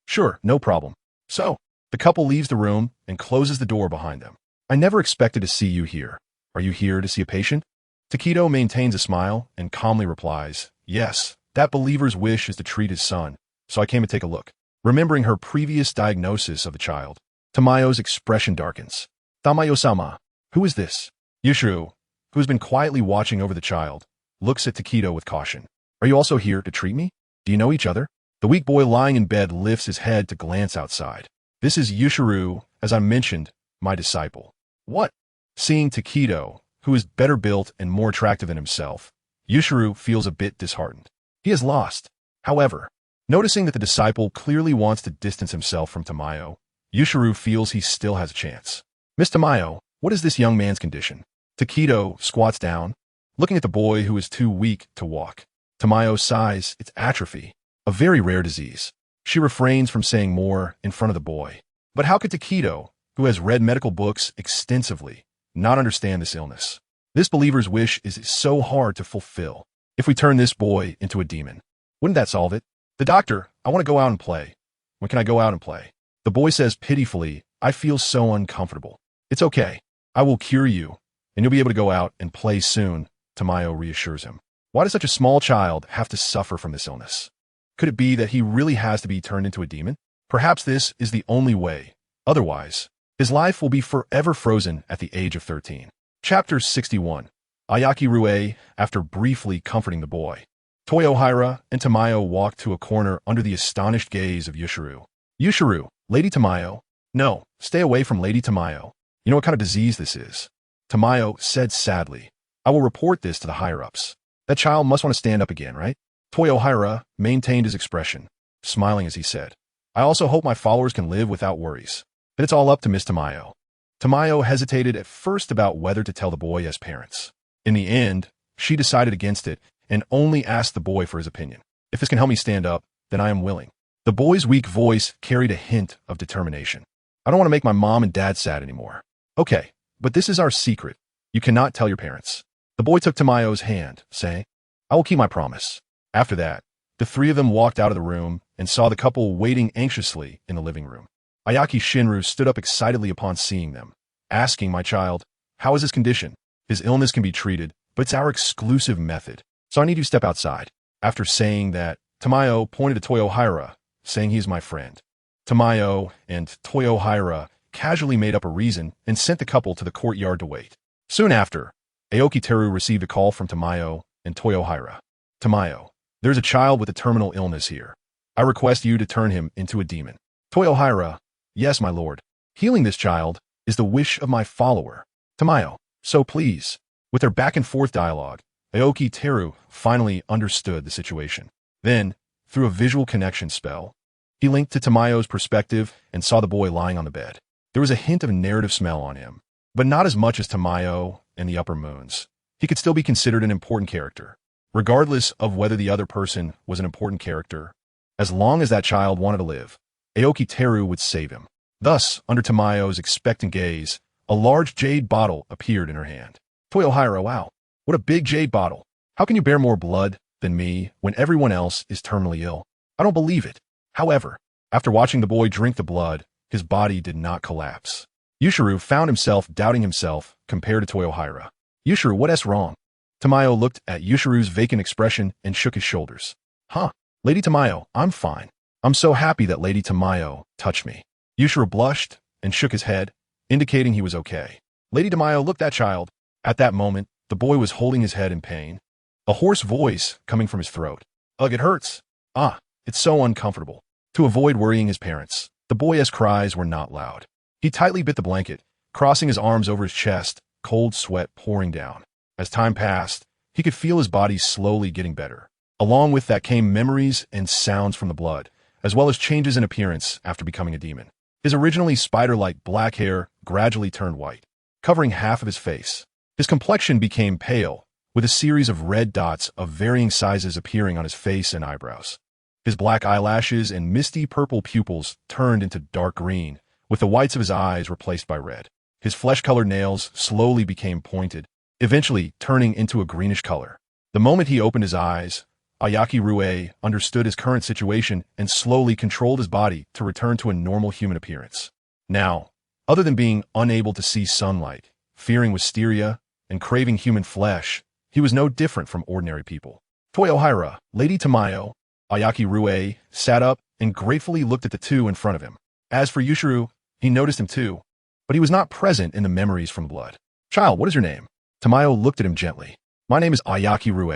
Sure, no problem." So, the couple leaves the room and closes the door behind them. "I never expected to see you here. Are you here to see a patient?" Tsukihiro maintains a smile and calmly replies, "Yes, that believer's wish is to treat his son, so I came to take a look." Remembering her previous diagnosis of the child, Tamayo's expression darkens. "Tamayo-sama, who is this?" Yushiro, who has been quietly watching over the child, looks at Tsukihiro with caution. "Are you also here to treat me? Do you know each other?" The weak boy lying in bed lifts his head to glance outside. "This is Yushiro, as I mentioned, my disciple." "What?" Seeing Tsukihiro, who is better built and more attractive than himself, Yushiro feels a bit disheartened. He has lost. However, noticing that the disciple clearly wants to distance himself from Tamayo, Yushiro feels he still has a chance. "Miss Tamayo, what is this young man's condition?" Tsukihiro squats down, looking at the boy who is too weak to walk. Tamayo sighs, "It's atrophy, a very rare disease." She refrains from saying more in front of the boy. But how could Tsukihiro, who has read medical books extensively, not understand this illness? This believer's wish is so hard to fulfill. "If we turn this boy into a demon, wouldn't that solve it?" "The doctor, I want to go out and play." "When can I go out and play?" The boy says pitifully, "I feel so uncomfortable." "It's okay. I will cure you, and you'll be able to go out and play soon," Tamayo reassures him. Why does such a small child have to suffer from this illness? Could it be that he really has to be turned into a demon? Perhaps this is the only way. Otherwise, his life will be forever frozen at the age of 13. Chapter 61. Ayaki Rue, after briefly comforting the boy. Toyohira and Tamayo walked to a corner under the astonished gaze of Yushiro. "Yushiro, Lady Tamayo." "No, stay away from Lady Tamayo. You know what kind of disease this is." Tamayo said sadly, "I will report this to the higher-ups." "That child must want to stand up again, right?" Toyohira maintained his expression, smiling as he said, "I also hope my followers can live without worries. But it's all up to Miss Tamayo." Tamayo hesitated at first about whether to tell the boy as parents. In the end, she decided against it and only asked the boy for his opinion. "If this can help me stand up, then I am willing." The boy's weak voice carried a hint of determination. "I don't want to make my mom and dad sad anymore." "Okay, but this is our secret. You cannot tell your parents." The boy took Tamayo's hand, saying, "I will keep my promise." After that, the 3 of them walked out of the room and saw the couple waiting anxiously in the living room. Ayaki Shinru stood up excitedly upon seeing them, asking, "My child, how is his condition? His illness can be treated, but it's our exclusive method. So I need you to step outside." After saying that, Tamayo pointed to Toyohira, saying he is my friend. Tamayo and Toyohira casually made up a reason and sent the couple to the courtyard to wait. Soon after, Aoki Teru received a call from Tamayo and Toyohira. "Tamayo, there's a child with a terminal illness here. I request you to turn him into a demon." Toyohira, "Yes, my lord. Healing this child is the wish of my follower." Tamayo, "So please." With their back-and-forth dialogue, Aoki Teru finally understood the situation. Then, through a visual connection spell, he linked to Tamayo's perspective and saw the boy lying on the bed. There was a hint of narrative smell on him, but not as much as Tamayo and the upper moons. He could still be considered an important character. Regardless of whether the other person was an important character, as long as that child wanted to live, Aoki Teru would save him. Thus, under Tamayo's expectant gaze, a large jade bottle appeared in her hand. Toyohira, "Wow, what a big jade bottle. How can you bear more blood than me when everyone else is terminally ill? I don't believe it." However, after watching the boy drink the blood, his body did not collapse. Yushiro found himself doubting himself compared to Toyohira. "Yushiro, what's wrong?" Tamayo looked at Yushiro's vacant expression and shook his shoulders. "Huh, Lady Tamayo, I'm fine. I'm so happy that Lady Tamayo touched me." Yushiro blushed and shook his head, indicating he was okay. Lady Tamayo looked at child. At that moment, the boy was holding his head in pain, a hoarse voice coming from his throat. "Ugh, it hurts. It's so uncomfortable." To avoid worrying his parents, the boy's cries were not loud. He tightly bit the blanket, crossing his arms over his chest, cold sweat pouring down. As time passed, he could feel his body slowly getting better. Along with that came memories and sounds from the blood, as well as changes in appearance after becoming a demon. His originally spider-like black hair gradually turned white, covering half of his face. His complexion became pale, with a series of red dots of varying sizes appearing on his face and eyebrows. His black eyelashes and misty purple pupils turned into dark green, with the whites of his eyes replaced by red. His flesh-colored nails slowly became pointed, eventually turning into a greenish color. The moment he opened his eyes, Aoki Rue understood his current situation and slowly controlled his body to return to a normal human appearance. Now, other than being unable to see sunlight, fearing wisteria, and craving human flesh, he was no different from ordinary people. Toyohira, Lady Tamayo, Aoki Rue sat up and gratefully looked at the two in front of him. As for Yushiro, he noticed him too, but he was not present in the memories from blood. Child, what is your name? Tamayo looked at him gently. My name is Aoki Rue.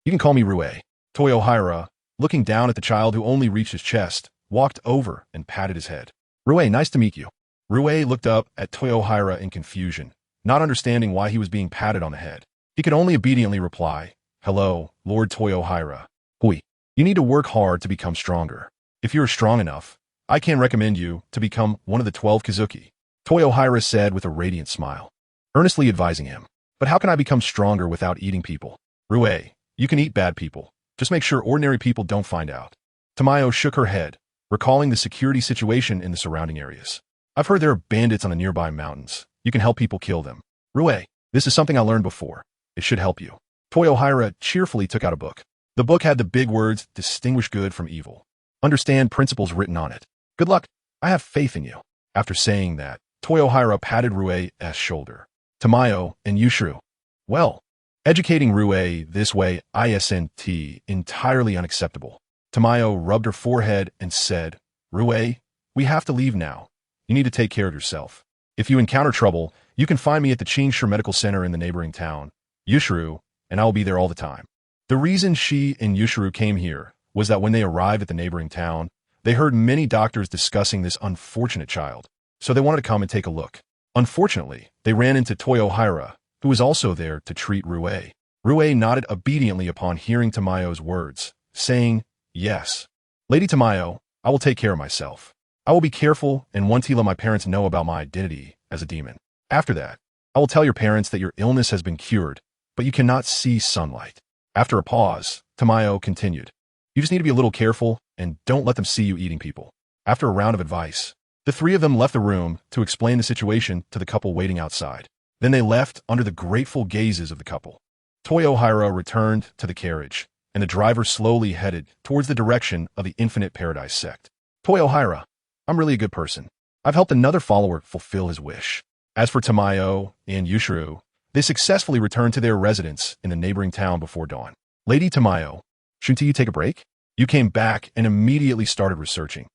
You can call me Rue. Toyohira, looking down at the child who only reached his chest, walked over and patted his head. Rue, nice to meet you. Rue looked up at Toyohira in confusion, not understanding why he was being patted on the head. He could only obediently reply, Hello, Lord Toyohira. Hui, you need to work hard to become stronger. If you are strong enough, I can recommend you to become one of the 12 Kazuki. Toyohira said with a radiant smile, earnestly advising him. But how can I become stronger without eating people? Rue, you can eat bad people. Just make sure ordinary people don't find out. Tamayo shook her head, recalling the security situation in the surrounding areas. I've heard there are bandits on the nearby mountains. You can help people kill them. Rue, this is something I learned before. It should help you. Toyohira cheerfully took out a book. The book had the big words, distinguish good from evil. Understand principles written on it. Good luck. I have faith in you. After saying that, Toyohira patted Rue's shoulder. Tamayo and Yushiro. Well, educating Rue this way isn't entirely unacceptable. Tamayo rubbed her forehead and said, Rue, we have to leave now. You need to take care of yourself. If you encounter trouble, you can find me at the Chinshu Medical Center in the neighboring town, Yushiro, and I will be there all the time. The reason she and Yushiro came here was that when they arrived at the neighboring town, they heard many doctors discussing this unfortunate child, so they wanted to come and take a look. Unfortunately, they ran into Toyohira, who was also there to treat Rue. Rue nodded obediently upon hearing Tamayo's words, saying, Yes. Lady Tamayo, I will take care of myself. I will be careful and won't let my parents know about my identity as a demon. After that, I will tell your parents that your illness has been cured, but you cannot see sunlight. After a pause, Tamayo continued, You just need to be a little careful and don't let them see you eating people. After a round of advice, the three of them left the room to explain the situation to the couple waiting outside. Then they left under the grateful gazes of the couple. Toyohira returned to the carriage, and the driver slowly headed towards the direction of the Infinite Paradise sect. Toyohira, I'm really a good person. I've helped another follower fulfill his wish. As for Tamayo and Yushiro, they successfully returned to their residence in the neighboring town before dawn. Lady Tamayo, shouldn't you take a break? You came back and immediately started researching.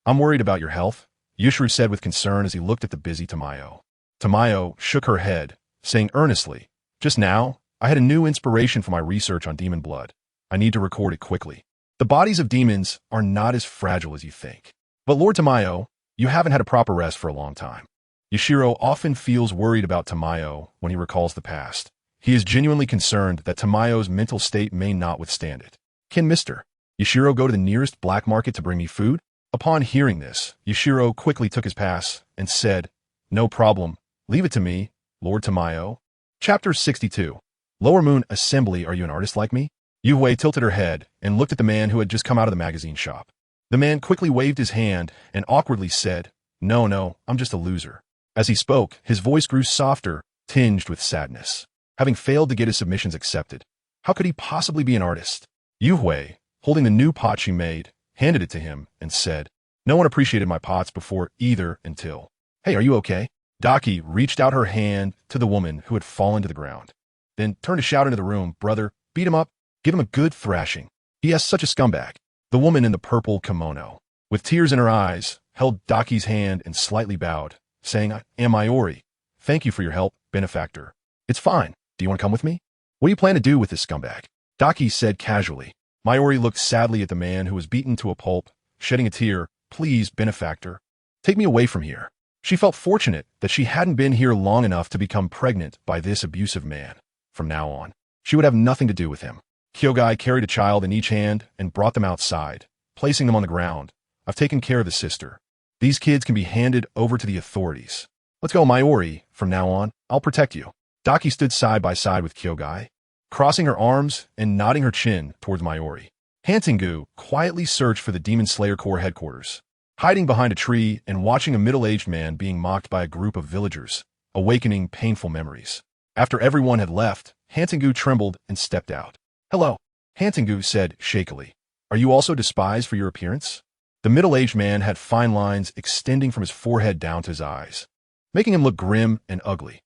I'm worried about your health, Yushiro said with concern as he looked at the busy Tamayo. Tamayo shook her head, saying earnestly, Just now, I had a new inspiration for my research on demon blood. I need to record it quickly. The bodies of demons are not as fragile as you think. But Lord Tamayo, you haven't had a proper rest for a long time. Yushiro often feels worried about Tamayo when he recalls the past. He is genuinely concerned that Tamayo's mental state may not withstand it. Can Mr. Yushiro go to the nearest black market to bring me food? Upon hearing this, Yushiro quickly took his pass and said, No problem. Leave it to me, Lord Tamayo. Chapter 62. Lower Moon Assembly, are you an artist like me? Yuhui tilted her head and looked at the man who had just come out of the magazine shop. The man quickly waved his hand and awkwardly said, No, I'm just a loser. As he spoke, his voice grew softer, tinged with sadness. Having failed to get his submissions accepted, how could he possibly be an artist? Yuhui, holding the new pot she made, handed it to him and said, No one appreciated my pots before either until. Hey, are you okay? Daki reached out her hand to the woman who had fallen to the ground, then turned to shout into the room, Brother, beat him up, give him a good thrashing. He is such a scumbag. The woman in the purple kimono, with tears in her eyes, held Daki's hand and slightly bowed, saying, I am Mayori. Thank you for your help, benefactor. It's fine. Do you want to come with me? What do you plan to do with this scumbag? Daki said casually. Mayori looked sadly at the man who was beaten to a pulp, shedding a tear. Please, benefactor, take me away from here. She felt fortunate that she hadn't been here long enough to become pregnant by this abusive man. From now on, she would have nothing to do with him. Kyogai carried a child in each hand and brought them outside, placing them on the ground. I've taken care of the sister. These kids can be handed over to the authorities. Let's go, Mayuri. From now on, I'll protect you. Daki stood side by side with Kyogai, crossing her arms and nodding her chin towards Mayuri. Hantengu quietly searched for the Demon Slayer Corps headquarters, hiding behind a tree and watching a middle-aged man being mocked by a group of villagers, awakening painful memories. After everyone had left, Hantengu trembled and stepped out. "Hello," Hantengu said shakily. "Are you also despised for your appearance?" The middle-aged man had fine lines extending from his forehead down to his eyes, making him look grim and ugly.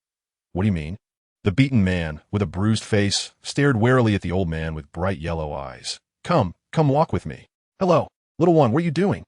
"What do you mean?" The beaten man, with a bruised face, stared warily at the old man with bright yellow eyes. Come walk with me." "Hello, little one, what are you doing?"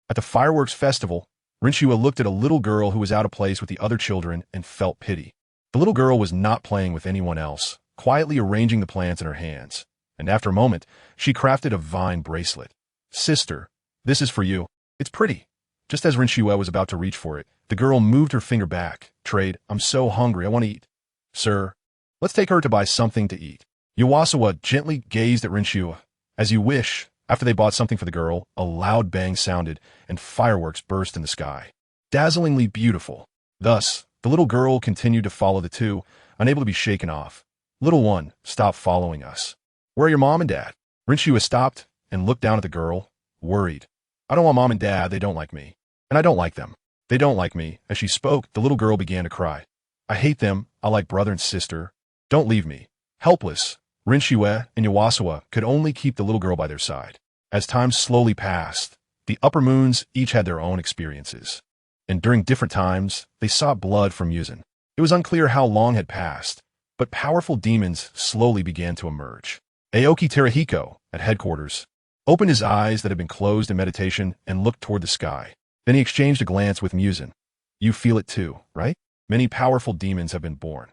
At the fireworks festival, Rinshua looked at a little girl who was out of place with the other children and felt pity. The little girl was not playing with anyone else, quietly arranging the plants in her hands, and after a moment, she crafted a vine bracelet. "Sister, this is for you. It's pretty." Just as Rinshua was about to reach for it, the girl moved her finger back. "Trade, I'm so hungry, I want to eat." "Sir, let's take her to buy something to eat." Yuwasawa gently gazed at Rinshua. "As you wish." After they bought something for the girl, a loud bang sounded, and fireworks burst in the sky. Dazzlingly beautiful. Thus, the little girl continued to follow the two, unable to be shaken off. "Little one, stop following us. Where are your mom and dad?" Rinshua stopped and looked down at the girl, worried. "I don't want mom and dad, they don't like me. And I don't like them. They don't like me." As she spoke, the little girl began to cry. "I hate them, I like brother and sister. Don't leave me." Helpless, Rinshua and Yuwasawa could only keep the little girl by their side. As time slowly passed, the upper moons each had their own experiences. And during different times, they sought blood from Muzan. It was unclear how long had passed, but powerful demons slowly began to emerge. Aoki Terahiko, at headquarters, opened his eyes that had been closed in meditation and looked toward the sky. Then he exchanged a glance with Muzan. "You feel it too, right? Many powerful demons have been born."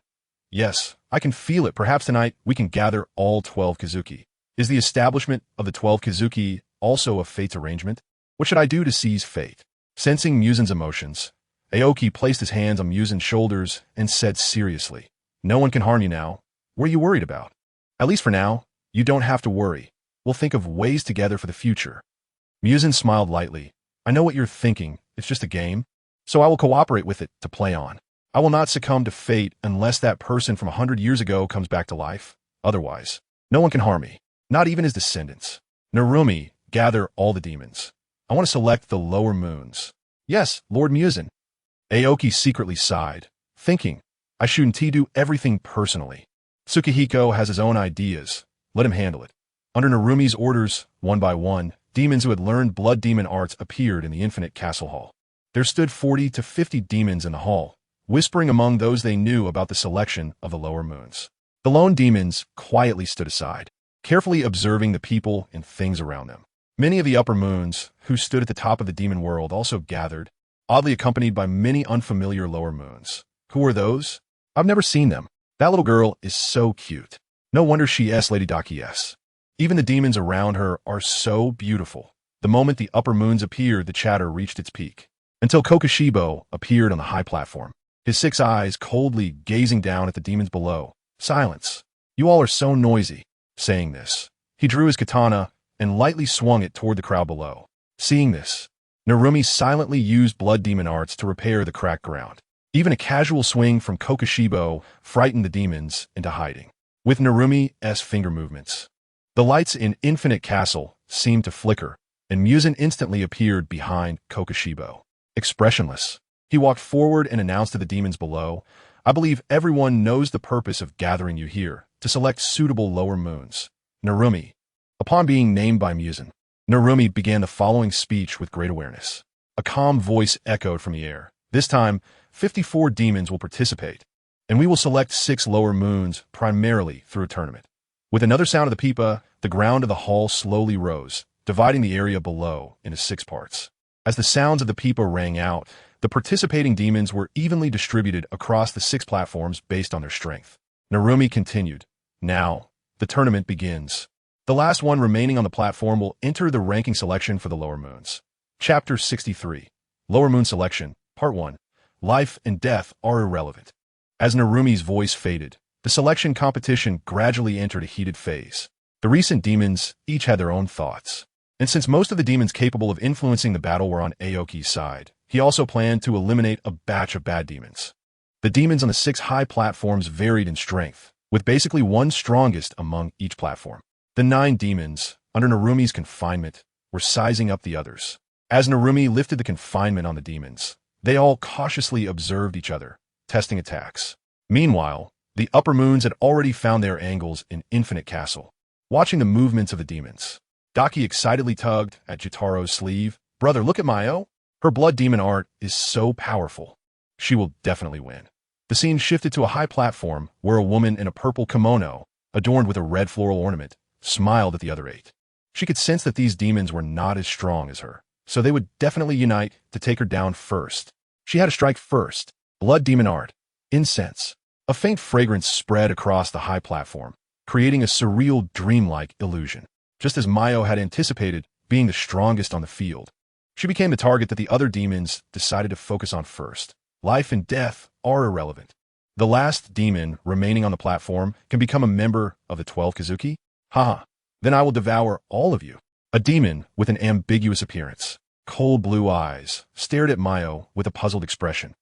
"Yes, I can feel it. Perhaps tonight we can gather all 12 Kazuki." "Is the establishment of the 12 Kazuki also a fate's arrangement? What should I do to seize fate?" Sensing Muzan's emotions, Aoki placed his hands on Muzan's shoulders and said seriously, "No one can harm you now. What are you worried about? At least for now, you don't have to worry. We'll think of ways together for the future." Muzan smiled lightly. "I know what you're thinking. It's just a game. So I will cooperate with it to play on. I will not succumb to fate unless that person from 100 years ago comes back to life. Otherwise, no one can harm me. Not even his descendants. Narumi, gather all the demons. I want to select the lower moons." "Yes, Lord Muzan." Aoki secretly sighed, thinking, "I shouldn't do everything personally. Tsukihiro has his own ideas. Let him handle it." Under Narumi's orders, one by one, demons who had learned blood demon arts appeared in the infinite castle hall. There stood 40 to 50 demons in the hall, whispering among those they knew about the selection of the lower moons. The lone demons quietly stood aside, carefully observing the people and things around them. Many of the upper moons, who stood at the top of the demon world, also gathered, oddly accompanied by many unfamiliar lower moons. Who are those? I've never seen them. That little girl is so cute. No wonder she is Lady Daki S. Even the demons around her are so beautiful. The moment the upper moons appeared, the chatter reached its peak. Until Kokoshibo appeared on the high platform, his 6 eyes coldly gazing down at the demons below. "Silence. You all are so noisy." Saying this, he drew his katana and lightly swung it toward the crowd below. Seeing this, Narumi silently used blood demon arts to repair the cracked ground. Even a casual swing from Kokoshibo frightened the demons into hiding. With Narumi's finger movements, the lights in Infinite Castle seemed to flicker, and Muzan instantly appeared behind Kokoshibo. Expressionless, he walked forward and announced to the demons below, "I believe everyone knows the purpose of gathering you here, to select suitable lower moons. Narumi." Upon being named by Muzan, Narumi began the following speech with great awareness. A calm voice echoed from the air. "This time, 54 demons will participate, and we will select 6 lower moons primarily through a tournament." With another sound of the pipa, the ground of the hall slowly rose, dividing the area below into 6 parts. As the sounds of the pipa rang out, the participating demons were evenly distributed across the 6 platforms based on their strength. Narumi continued, "Now, the tournament begins. The last one remaining on the platform will enter the ranking selection for the lower moons." Chapter 63. Lower Moon Selection, Part 1. Life and death are irrelevant. As Narumi's voice faded, the selection competition gradually entered a heated phase. The recent demons each had their own thoughts. And since most of the demons capable of influencing the battle were on Aoki's side, he also planned to eliminate a batch of bad demons. The demons on the 6 high platforms varied in strength, with basically one strongest among each platform. The 9 demons, under Narumi's confinement, were sizing up the others. As Narumi lifted the confinement on the demons, they all cautiously observed each other, testing attacks. Meanwhile, the upper moons had already found their angles in Infinite Castle. Watching the movements of the demons, Daki excitedly tugged at Jutaro's sleeve. "Brother, look at Mayo. Her blood demon art is so powerful. She will definitely win." The scene shifted to a high platform where a woman in a purple kimono, adorned with a red floral ornament, smiled at the other 8. She could sense that these demons were not as strong as her, so they would definitely unite to take her down first. She had to strike first. Blood demon art. Incense. A faint fragrance spread across the high platform, creating a surreal, dreamlike illusion. Just as Mayo had anticipated, being the strongest on the field, she became the target that the other demons decided to focus on first. Life and death are irrelevant. The last demon remaining on the platform can become a member of the 12 Kazuki? Haha. Then I will devour all of you. A demon with an ambiguous appearance, cold blue eyes, stared at Mayo with a puzzled expression.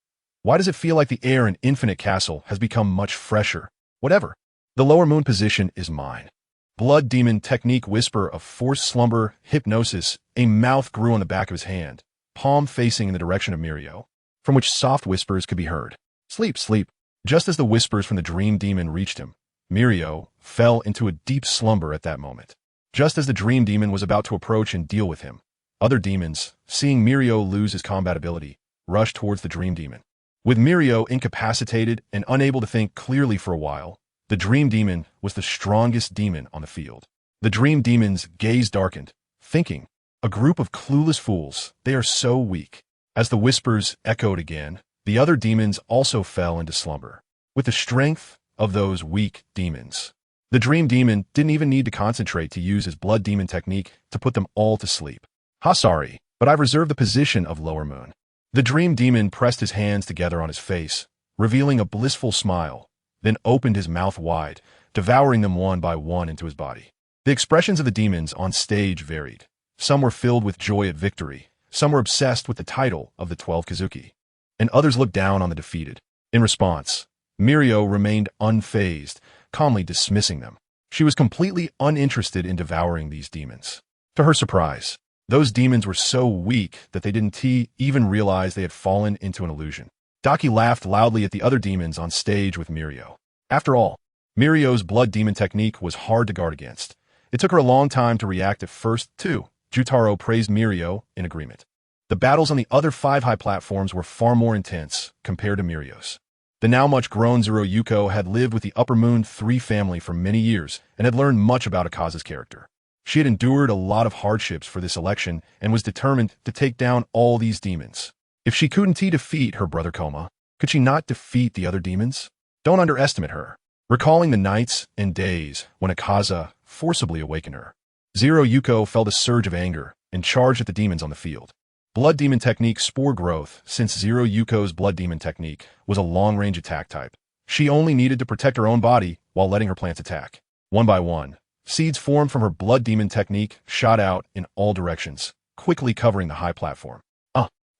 Why does it feel like the air in Infinite Castle has become much fresher? Whatever. The lower moon position is mine. Blood demon technique whisper of forced slumber, hypnosis. A mouth grew on the back of his hand, palm facing in the direction of Mirio, from which soft whispers could be heard. Sleep, sleep. Just as the whispers from the dream demon reached him, Mirio fell into a deep slumber at that moment. Just as the dream demon was about to approach and deal with him, other demons, seeing Mirio lose his combat ability, rushed towards the dream demon. With Mirio incapacitated and unable to think clearly for a while, the dream demon was the strongest demon on the field. The dream demon's gaze darkened, thinking, "A group of clueless fools, they are so weak." As the whispers echoed again, the other demons also fell into slumber. With the strength of those weak demons, the dream demon didn't even need to concentrate to use his blood demon technique to put them all to sleep. Sorry, but I've reserved the position of lower moon. The dream demon pressed his hands together on his face, revealing a blissful smile, then opened his mouth wide, devouring them one by one into his body. The expressions of the demons on stage varied. Some were filled with joy at victory, some were obsessed with the title of the 12 Kazuki, and others looked down on the defeated. In response, Mirio remained unfazed, calmly dismissing them. She was completely uninterested in devouring these demons. To her surprise, those demons were so weak that they didn't even realize they had fallen into an illusion. Daki laughed loudly at the other demons on stage with Mirio. After all, Mirio's blood demon technique was hard to guard against. It took her a long time to react at first, too. Jutaro praised Mirio in agreement. The battles on the other 5 high platforms were far more intense compared to Mirio's. The now much-grown Zero Yuko had lived with the Upper Moon 3 family for many years and had learned much about Akaza's character. She had endured a lot of hardships for this election and was determined to take down all these demons. If she couldn't defeat her brother Koma, could she not defeat the other demons? Don't underestimate her. Recalling the nights and days when Akaza forcibly awakened her, Zero Yuko felt a surge of anger and charged at the demons on the field. Blood demon technique spore growth. Since Zero Yuko's blood demon technique was a long-range attack type, she only needed to protect her own body while letting her plants attack. One by one, seeds formed from her blood demon technique shot out in all directions, quickly covering the high platform.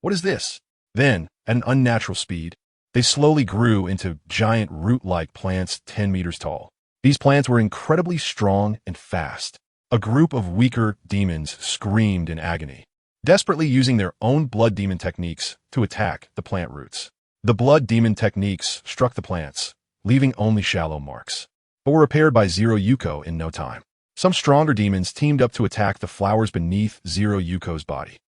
What is this? Then, at an unnatural speed, they slowly grew into giant root-like plants 10 meters tall. These plants were incredibly strong and fast. A group of weaker demons screamed in agony, desperately using their own blood demon techniques to attack the plant roots. The blood demon techniques struck the plants, leaving only shallow marks, but were repaired by Zero Yuko in no time. Some stronger demons teamed up to attack the flowers beneath Zero Yuko's body.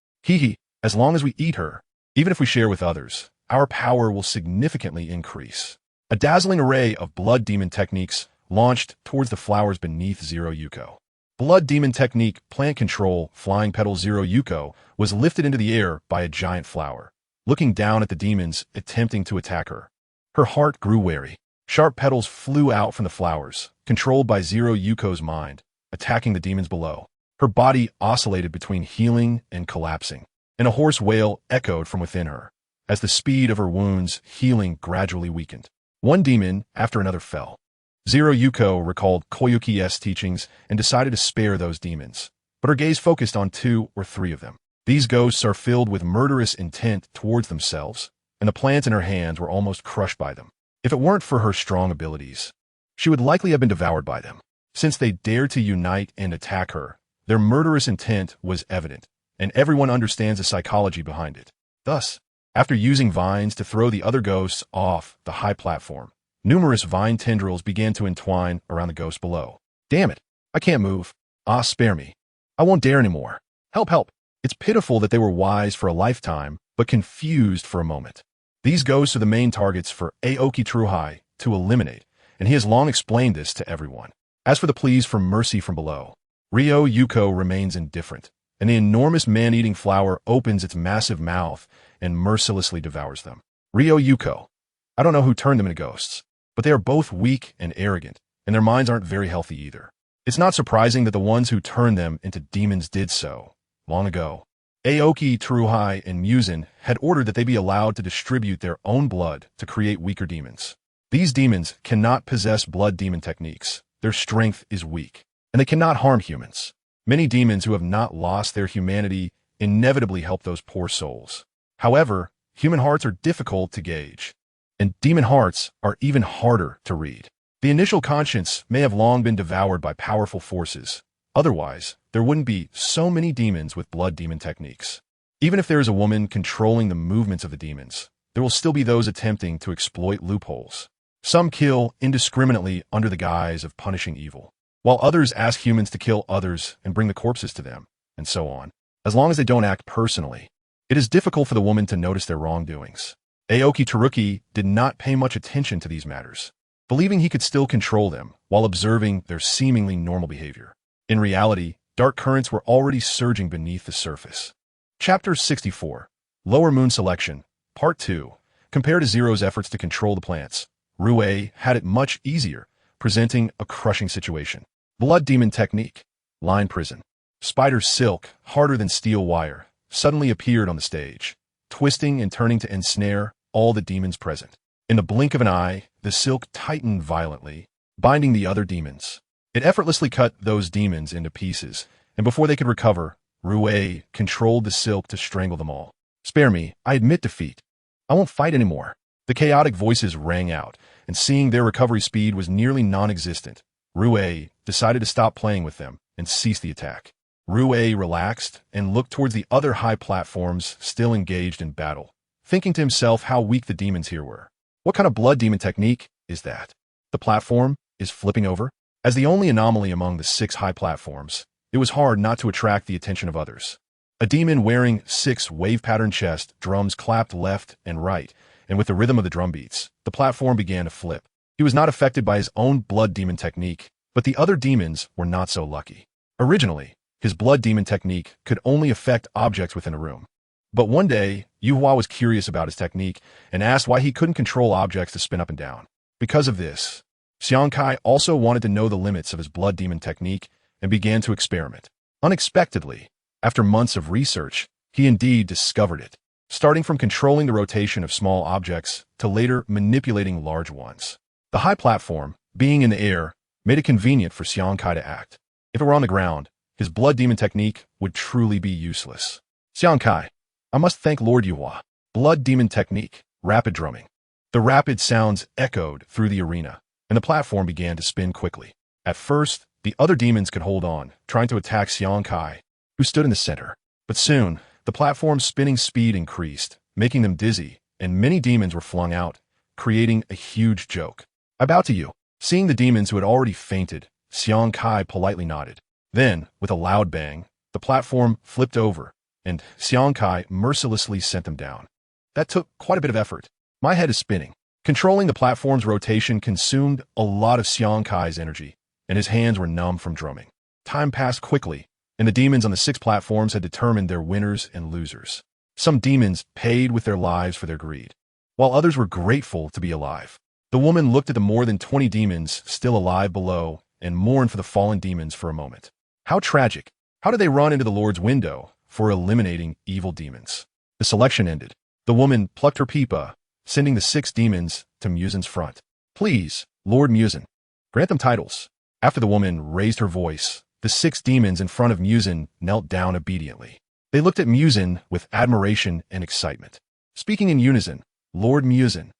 As long as we eat her, even if we share with others, our power will significantly increase. A dazzling array of blood demon techniques launched towards the flowers beneath Zero Yuko. Blood demon technique plant control flying petal Zero Yuko was lifted into the air by a giant flower, looking down at the demons attempting to attack her. Her heart grew wary. Sharp petals flew out from the flowers, controlled by Zero Yuko's mind, attacking the demons below. Her body oscillated between healing and collapsing, and a hoarse wail echoed from within her, as the speed of her wounds' healing gradually weakened. One demon after another fell. Zero Yuko recalled Koyuki's teachings and decided to spare those demons, but her gaze focused on 2 or 3 of them. These ghosts are filled with murderous intent towards themselves, and the plants in her hands were almost crushed by them. If it weren't for her strong abilities, she would likely have been devoured by them. Since they dared to unite and attack her, their murderous intent was evident, and everyone understands the psychology behind it. Thus, after using vines to throw the other ghosts off the high platform, numerous vine tendrils began to entwine around the ghosts below. Damn it, I can't move. Ah, spare me. I won't dare anymore. Help, help. It's pitiful that they were wise for a lifetime, but confused for a moment. These ghosts are the main targets for Aoki Truhai to eliminate, and he has long explained this to everyone. As for the pleas for mercy from below, Ryo Yuko remains indifferent, and the enormous man-eating flower opens its massive mouth and mercilessly devours them. Ryo Yuko. I don't know who turned them into ghosts, but they are both weak and arrogant, and their minds aren't very healthy either. It's not surprising that the ones who turned them into demons did so long ago. Aoki, Truhai, and Muzan had ordered that they be allowed to distribute their own blood to create weaker demons. These demons cannot possess blood demon techniques. Their strength is weak, and they cannot harm humans. Many demons who have not lost their humanity inevitably help those poor souls. However, human hearts are difficult to gauge, and demon hearts are even harder to read. The initial conscience may have long been devoured by powerful forces. Otherwise, there wouldn't be so many demons with blood demon techniques. Even if there is a woman controlling the movements of the demons, there will still be those attempting to exploit loopholes. Some kill indiscriminately under the guise of punishing evil, while others ask humans to kill others and bring the corpses to them, and so on. As long as they don't act personally, it is difficult for the woman to notice their wrongdoings. Aoki Teruki did not pay much attention to these matters, believing he could still control them while observing their seemingly normal behavior. In reality, dark currents were already surging beneath the surface. Chapter 64, Lower Moon Selection, Part 2. Compared to Zero's efforts to control the plants, Rue had it much easier, presenting a crushing situation. Blood Demon Technique, Line Prison. Spider silk, harder than steel wire, suddenly appeared on the stage, twisting and turning to ensnare all the demons present. In the blink of an eye, the silk tightened violently, binding the other demons. It effortlessly cut those demons into pieces, and before they could recover, Rue controlled the silk to strangle them all. Spare me, I admit defeat. I won't fight anymore. The chaotic voices rang out, and seeing their recovery speed was nearly non-existent, Rue decided to stop playing with them and cease the attack. Rue relaxed and looked towards the other high platforms still engaged in battle, thinking to himself how weak the demons here were. What kind of blood demon technique is that? The platform is flipping over? As the only anomaly among the 6 high platforms, it was hard not to attract the attention of others. A demon wearing 6 wave-pattern chest drums clapped left and right, and with the rhythm of the drum beats, the platform began to flip. He was not affected by his own blood demon technique, but the other demons were not so lucky. Originally, his blood demon technique could only affect objects within a room. But one day, Yuhua was curious about his technique and asked why he couldn't control objects to spin up and down. Because of this, Xiangkai also wanted to know the limits of his blood demon technique and began to experiment. Unexpectedly, after months of research, he indeed discovered it, starting from controlling the rotation of small objects to later manipulating large ones. The high platform, being in the air, made it convenient for Xiangkai to act. If it were on the ground, his blood demon technique would truly be useless. Xiangkai, I must thank Lord Yuhua. Blood demon technique, rapid drumming. The rapid sounds echoed through the arena, and the platform began to spin quickly. At first, the other demons could hold on, trying to attack Xiangkai, who stood in the center. But soon, the platform's spinning speed increased, making them dizzy, and many demons were flung out, creating a huge joke. I bow to you. Seeing the demons who had already fainted, Xiangkai politely nodded. Then, with a loud bang, the platform flipped over, and Xiangkai mercilessly sent them down. That took quite a bit of effort. My head is spinning. Controlling the platform's rotation consumed a lot of Xiangkai's energy, and his hands were numb from drumming. Time passed quickly, and the demons on the 6 platforms had determined their winners and losers. Some demons paid with their lives for their greed, while others were grateful to be alive. The woman looked at the more than 20 demons still alive below and mourned for the fallen demons for a moment. How tragic. How did they run into the Lord's window for eliminating evil demons? The selection ended. The woman plucked her pipa, sending the 6 demons to Muzan's front. Please, Lord Muzan, grant them titles. After the woman raised her voice, the 6 demons in front of Muzan knelt down obediently. They looked at Muzan with admiration and excitement. Speaking in unison, Lord Muzan,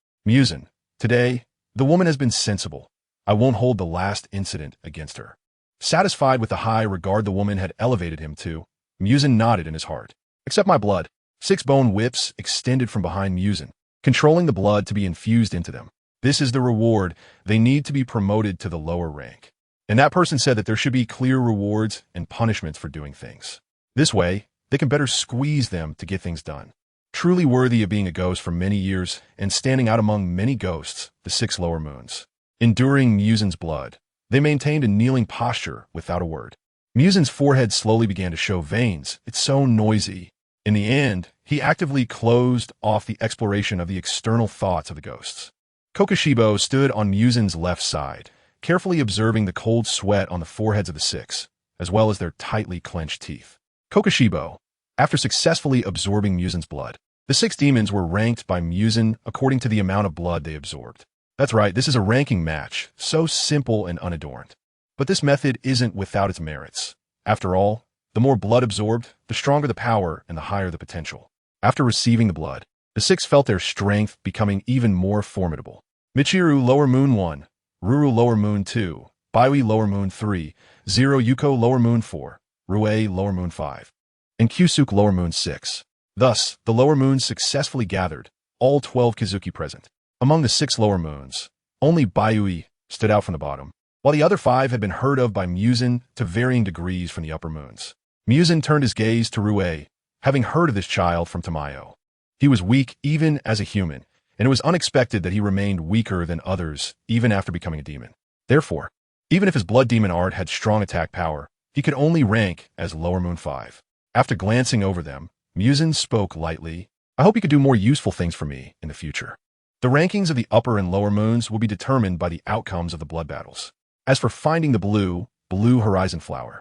today, the woman has been sensible. I won't hold the last incident against her. Satisfied with the high regard the woman had elevated him to, Muzan nodded in his heart. Accept my blood. 6 bone whips extended from behind Muzan, controlling the blood to be infused into them. This is the reward. They need to be promoted to the lower rank. And that person said that there should be clear rewards and punishments for doing things. This way, they can better squeeze them to get things done. Truly worthy of being a ghost for many years and standing out among many ghosts, the 6 lower moons. Enduring Muzan's blood, they maintained a kneeling posture without a word. Muzan's forehead slowly began to show veins. It's so noisy. In the end, he actively closed off the exploration of the external thoughts of the ghosts. Kokushibo stood on Muzan's left side, carefully observing the cold sweat on the foreheads of the 6, as well as their tightly clenched teeth. Kokushibo, after successfully absorbing Muzan's blood, the 6 demons were ranked by Muzan according to the amount of blood they absorbed. That's right, this is a ranking match, so simple and unadorned. But this method isn't without its merits. After all, the more blood absorbed, the stronger the power and the higher the potential. After receiving the blood, the 6 felt their strength becoming even more formidable. Michiru Lower Moon 1, Ruru Lower Moon 2, Baiwi Lower Moon 3, Zero Yuko Lower Moon 4, Rue Lower Moon 5, and Kyusuke Lower Moon 6. Thus, the lower moons successfully gathered, all 12 Kizuki present. Among the 6 lower moons, only Baiwi stood out from the bottom, while the other 5 had been heard of by Muzan to varying degrees from the upper moons. Muzan turned his gaze to Rue, having heard of this child from Tamayo. He was weak even as a human, and it was unexpected that he remained weaker than others even after becoming a demon. Therefore, even if his blood demon art had strong attack power, he could only rank as Lower Moon 5. After glancing over them, Muzan spoke lightly. I hope you could do more useful things for me in the future. The rankings of the upper and lower moons will be determined by the outcomes of the blood battles. As for finding the blue horizon flower,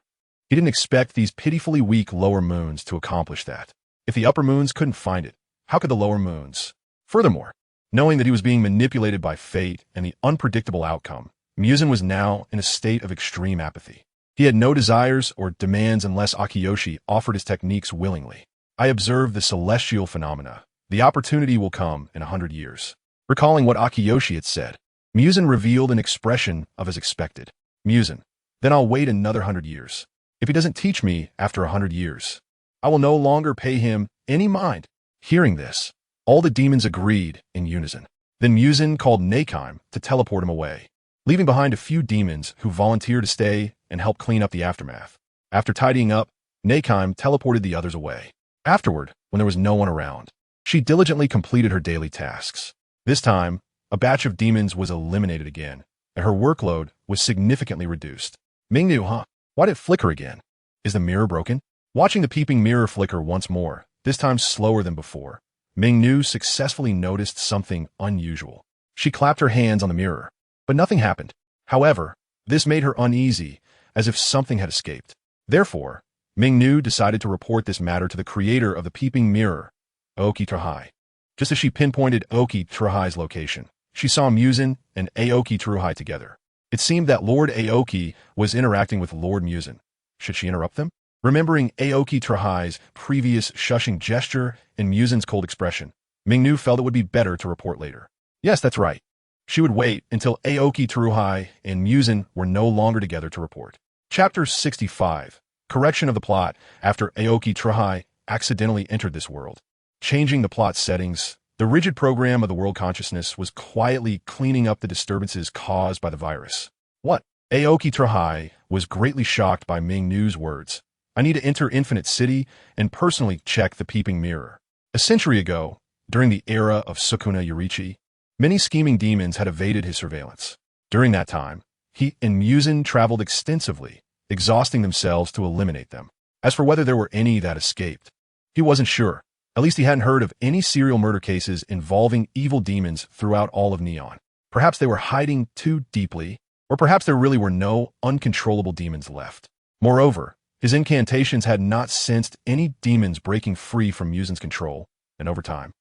he didn't expect these pitifully weak lower moons to accomplish that. If the upper moons couldn't find it, how could the lower moons? Furthermore, knowing that he was being manipulated by fate and the unpredictable outcome, Muzan was now in a state of extreme apathy. He had no desires or demands unless Akiyoshi offered his techniques willingly. I observed the celestial phenomena. The opportunity will come in 100 years. Recalling what Akiyoshi had said, Muzan revealed an expression of as expected. Muzan, then I'll wait another 100 years. If he doesn't teach me after 100 years, I will no longer pay him any mind. Hearing this, all the demons agreed in unison. Then Muzan called Neikime to teleport him away, leaving behind a few demons who volunteered to stay and help clean up the aftermath. After tidying up, Neikime teleported the others away. Afterward, when there was no one around, she diligently completed her daily tasks. This time, a batch of demons was eliminated again, and her workload was significantly reduced. Mingnu, why did it flicker again? Is the mirror broken? Watching the peeping mirror flicker once more, this time slower than before, Mingnu successfully noticed something unusual. She clapped her hands on the mirror, but nothing happened. However, this made her uneasy, as if something had escaped. Therefore, Mingnu decided to report this matter to the creator of the peeping mirror, Aoki Tsuruhai. Just as she pinpointed Aoki Tsuruhai's location, she saw Muzan and Aoki Tsuruhai together. It seemed that Lord Aoki was interacting with Lord Muzan. Should she interrupt them? Remembering Aoki Tsuruhai's previous shushing gesture and Muzan's cold expression, Mingnu felt it would be better to report later. Yes, that's right. She would wait until Aoki Tsuruhai and Muzan were no longer together to report. Chapter 65. Correction of the plot after Aoki Tsuruhai accidentally entered this world. Changing the plot settings, the rigid program of the world consciousness was quietly cleaning up the disturbances caused by the virus. What? Aoki Tsuruhai was greatly shocked by Mingnu's words. I need to enter Infinite City and personally check the peeping mirror. A century ago, during the era of Sukuna Yurichi, many scheming demons had evaded his surveillance. During that time, he and Muzan traveled extensively, exhausting themselves to eliminate them. As for whether there were any that escaped, he wasn't sure. At least he hadn't heard of any serial murder cases involving evil demons throughout all of Neon. Perhaps they were hiding too deeply, or perhaps there really were no uncontrollable demons left. Moreover, his incantations had not sensed any demons breaking free from Muzan's control, and over time,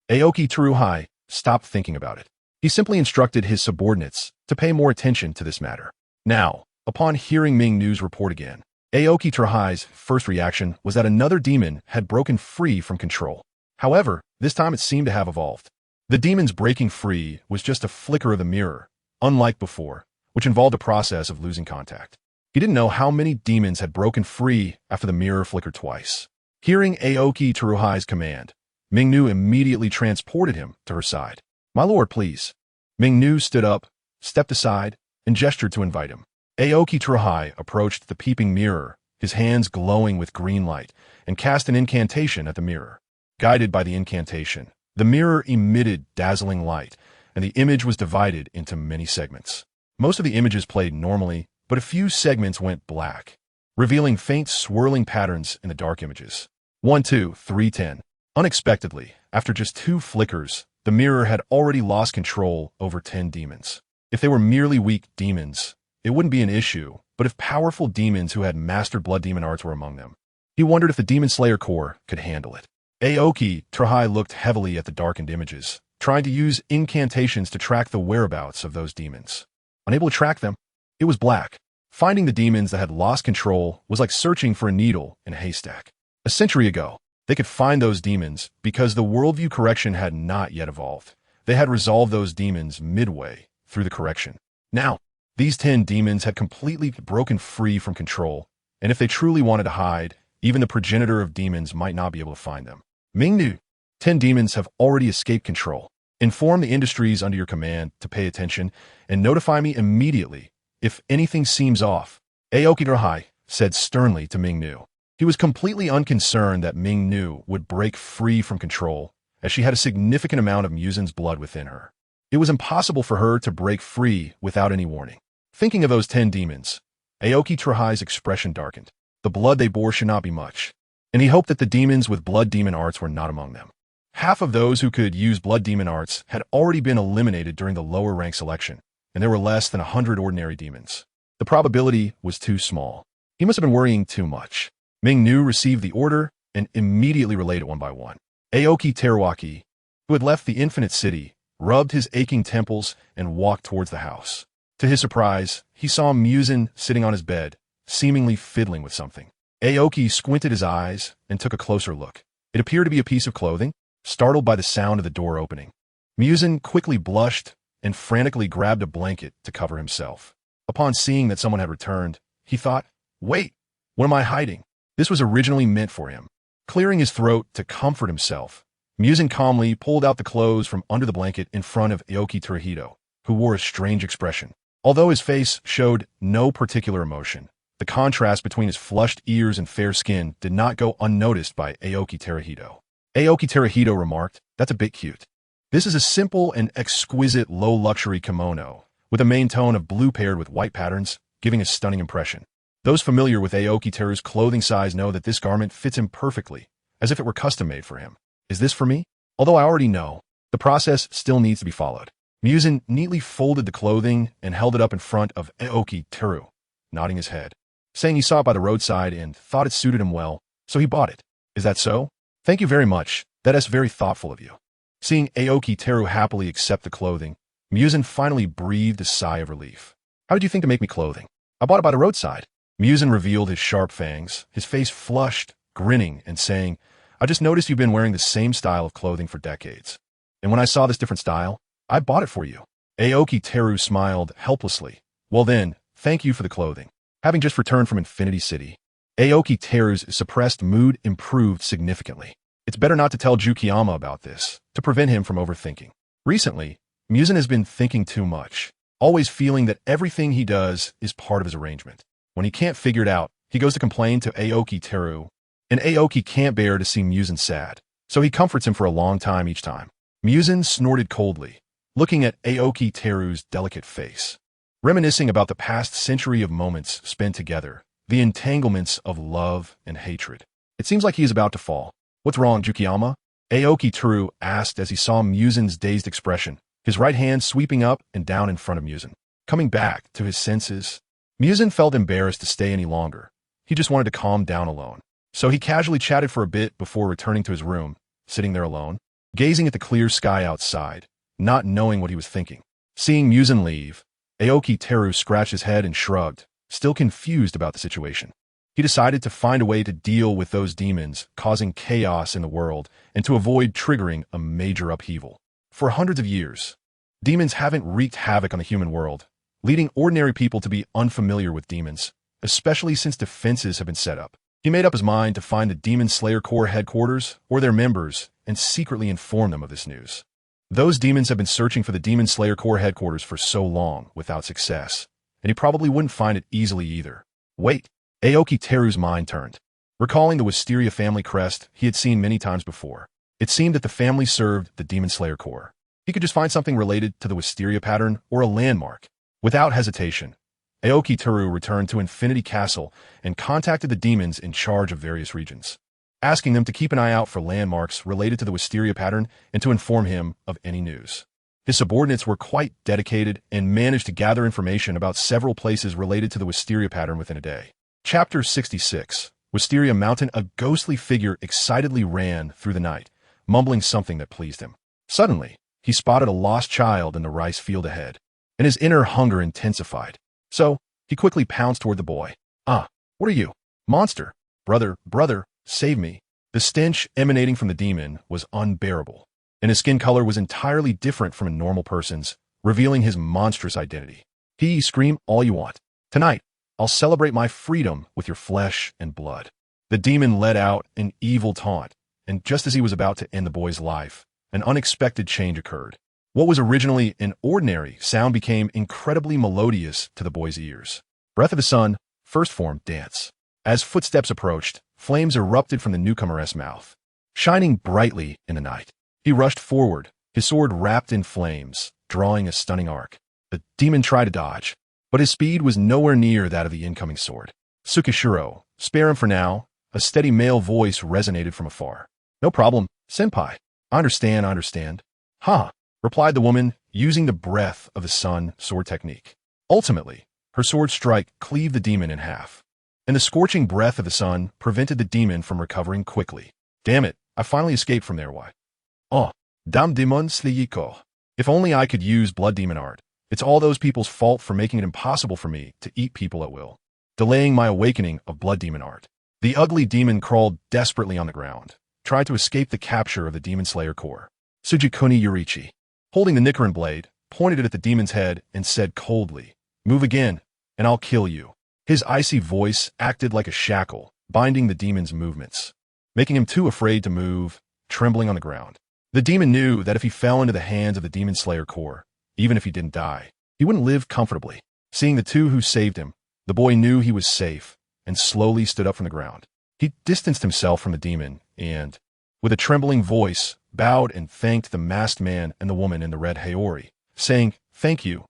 Aoki Tsuruhai stopped thinking about it. He simply instructed his subordinates to pay more attention to this matter. Now, upon hearing Mingnu's report again, Aoki Terahai's first reaction was that another demon had broken free from control. However, this time it seemed to have evolved. The demon's breaking free was just a flicker of the mirror, unlike before, which involved a process of losing contact. He didn't know how many demons had broken free after the mirror flickered twice. Hearing Aoki Terahai's command, Mingnu immediately transported him to her side. "My lord, please." Mingnu stood up, stepped aside, and gestured to invite him. Aoki Terahai approached the peeping mirror, his hands glowing with green light, and cast an incantation at the mirror. Guided by the incantation, the mirror emitted dazzling light, and the image was divided into many segments. Most of the images played normally, but a few segments went black, revealing faint swirling patterns in the dark images. 1, 2, 3, 10. Unexpectedly, after just 2 flickers, the mirror had already lost control over 10 demons. If they were merely weak demons, it wouldn't be an issue, but if powerful demons who had mastered blood demon arts were among them, he wondered if the Demon Slayer Corps could handle it. Aoki Terahai looked heavily at the darkened images, trying to use incantations to track the whereabouts of those demons. Unable to track them, it was black. Finding the demons that had lost control was like searching for a needle in a haystack. A century ago, they could find those demons because the worldview correction had not yet evolved. They had resolved those demons midway through the correction. Now, these 10 demons had completely broken free from control, and if they truly wanted to hide, even the progenitor of demons might not be able to find them. Mingnu, 10 demons have already escaped control. Inform the industries under your command to pay attention and notify me immediately if anything seems off. Aoki Terahai said sternly to Mingnu. He was completely unconcerned that Mingnu would break free from control, as she had a significant amount of Muzan's blood within her. It was impossible for her to break free without any warning. Thinking of those 10 demons, Aoki Terahai's expression darkened. The blood they bore should not be much, and he hoped that the demons with blood demon arts were not among them. Half of those who could use blood demon arts had already been eliminated during the lower rank selection, and there were less than 100 ordinary demons. The probability was too small. He must have been worrying too much. Mingnu received the order and immediately relayed it one by one. Aoki Terahaki, who had left the Infinite City, rubbed his aching temples and walked towards the house. To his surprise, he saw Muzan sitting on his bed, seemingly fiddling with something. Aoki squinted his eyes and took a closer look. It appeared to be a piece of clothing, startled by the sound of the door opening. Muzan quickly blushed and frantically grabbed a blanket to cover himself. Upon seeing that someone had returned, he thought, "Wait, what am I hiding?" This was originally meant for him. Clearing his throat to comfort himself, Muzan calmly pulled out the clothes from under the blanket in front of Aoki Terahito, who wore a strange expression. Although his face showed no particular emotion, the contrast between his flushed ears and fair skin did not go unnoticed by Aoki Terahito. Aoki Terahito remarked, "That's a bit cute." This is a simple and exquisite low-luxury kimono, with a main tone of blue paired with white patterns, giving a stunning impression. Those familiar with Aoki Teru's clothing size know that this garment fits him perfectly, as if it were custom-made for him. Is this for me? Although I already know, the process still needs to be followed. Muzan neatly folded the clothing and held it up in front of Aoki Teru, nodding his head, saying he saw it by the roadside and thought it suited him well, so he bought it. Is that so? Thank you very much. That is very thoughtful of you. Seeing Aoki Teru happily accept the clothing, Muzan finally breathed a sigh of relief. How did you think to make me clothing? I bought it by the roadside. Muzan revealed his sharp fangs, his face flushed, grinning, and saying, I just noticed you've been wearing the same style of clothing for decades. And when I saw this different style, I bought it for you. Aoki Teru smiled helplessly. Well then, thank you for the clothing. Having just returned from Infinity City, Aoki Teru's suppressed mood improved significantly. It's better not to tell Tsukihiro about this, to prevent him from overthinking. Recently, Muzan has been thinking too much, always feeling that everything he does is part of his arrangement. When he can't figure it out, he goes to complain to Aoki Teru, and Aoki can't bear to see Muzan sad, so he comforts him for a long time each time. Muzan snorted coldly, looking at Aoki Teru's delicate face, reminiscing about the past century of moments spent together, the entanglements of love and hatred. It seems like he is about to fall. What's wrong, Tsukihiro? Aoki Teru asked as he saw Muzan's dazed expression, his right hand sweeping up and down in front of Muzan. Coming back to his senses, Muzan felt embarrassed to stay any longer. He just wanted to calm down alone. So he casually chatted for a bit before returning to his room, sitting there alone, gazing at the clear sky outside, not knowing what he was thinking. Seeing Muzan leave, Aoki Teru scratched his head and shrugged, still confused about the situation. He decided to find a way to deal with those demons causing chaos in the world and to avoid triggering a major upheaval. For hundreds of years, demons haven't wreaked havoc on the human world, leading ordinary people to be unfamiliar with demons, especially since defenses have been set up. He made up his mind to find the Demon Slayer Corps headquarters or their members and secretly inform them of this news. Those demons have been searching for the Demon Slayer Corps headquarters for so long without success, and he probably wouldn't find it easily either. Wait, Aoki Teru's mind turned. Recalling the Wisteria family crest he had seen many times before, it seemed that the family served the Demon Slayer Corps. He could just find something related to the Wisteria pattern or a landmark. Without hesitation, Aoki Teru returned to Infinity Castle and contacted the demons in charge of various regions, asking them to keep an eye out for landmarks related to the Wisteria pattern and to inform him of any news. His subordinates were quite dedicated and managed to gather information about several places related to the Wisteria pattern within a day. Chapter 66. Wisteria Mountain. A ghostly figure excitedly ran through the night, mumbling something that pleased him. Suddenly, he spotted a lost child in the rice field ahead, and his inner hunger intensified. So, he quickly pounced toward the boy. "Ah, what are you? Monster! Brother, save me." The stench emanating from the demon was unbearable, and his skin color was entirely different from a normal person's, revealing his monstrous identity. Scream all you want. Tonight, I'll celebrate my freedom with your flesh and blood." The demon let out an evil taunt, and just as he was about to end the boy's life, an unexpected change occurred. What was originally an ordinary sound became incredibly melodious to the boy's ears. Breath of the Sun, first form, dance. As footsteps approached, flames erupted from the newcomer's mouth, shining brightly in the night. He rushed forward, his sword wrapped in flames, drawing a stunning arc. The demon tried to dodge, but his speed was nowhere near that of the incoming sword. "Tsukihiro, spare him for now," a steady male voice resonated from afar. "No problem, senpai. I understand. Ha," replied the woman, using the breath of the sun sword technique. Ultimately, her sword strike cleaved the demon in half, and the scorching breath of the sun prevented the demon from recovering quickly. "Damn it, I finally escaped from there, why? Oh, dam demon sliyiko. If only I could use blood demon art. It's all those people's fault for making it impossible for me to eat people at will, delaying my awakening of blood demon art." The ugly demon crawled desperately on the ground, tried to escape the capture of the Demon Slayer Corps. Tsukihiro Yurichi, holding the Nichiren blade, pointed it at the demon's head and said coldly, "Move again, and I'll kill you." His icy voice acted like a shackle, binding the demon's movements, making him too afraid to move, trembling on the ground. The demon knew that if he fell into the hands of the Demon Slayer Corps, even if he didn't die, he wouldn't live comfortably. Seeing the two who saved him, the boy knew he was safe and slowly stood up from the ground. He distanced himself from the demon and, with a trembling voice, bowed and thanked the masked man and the woman in the red haori, saying, Thank you.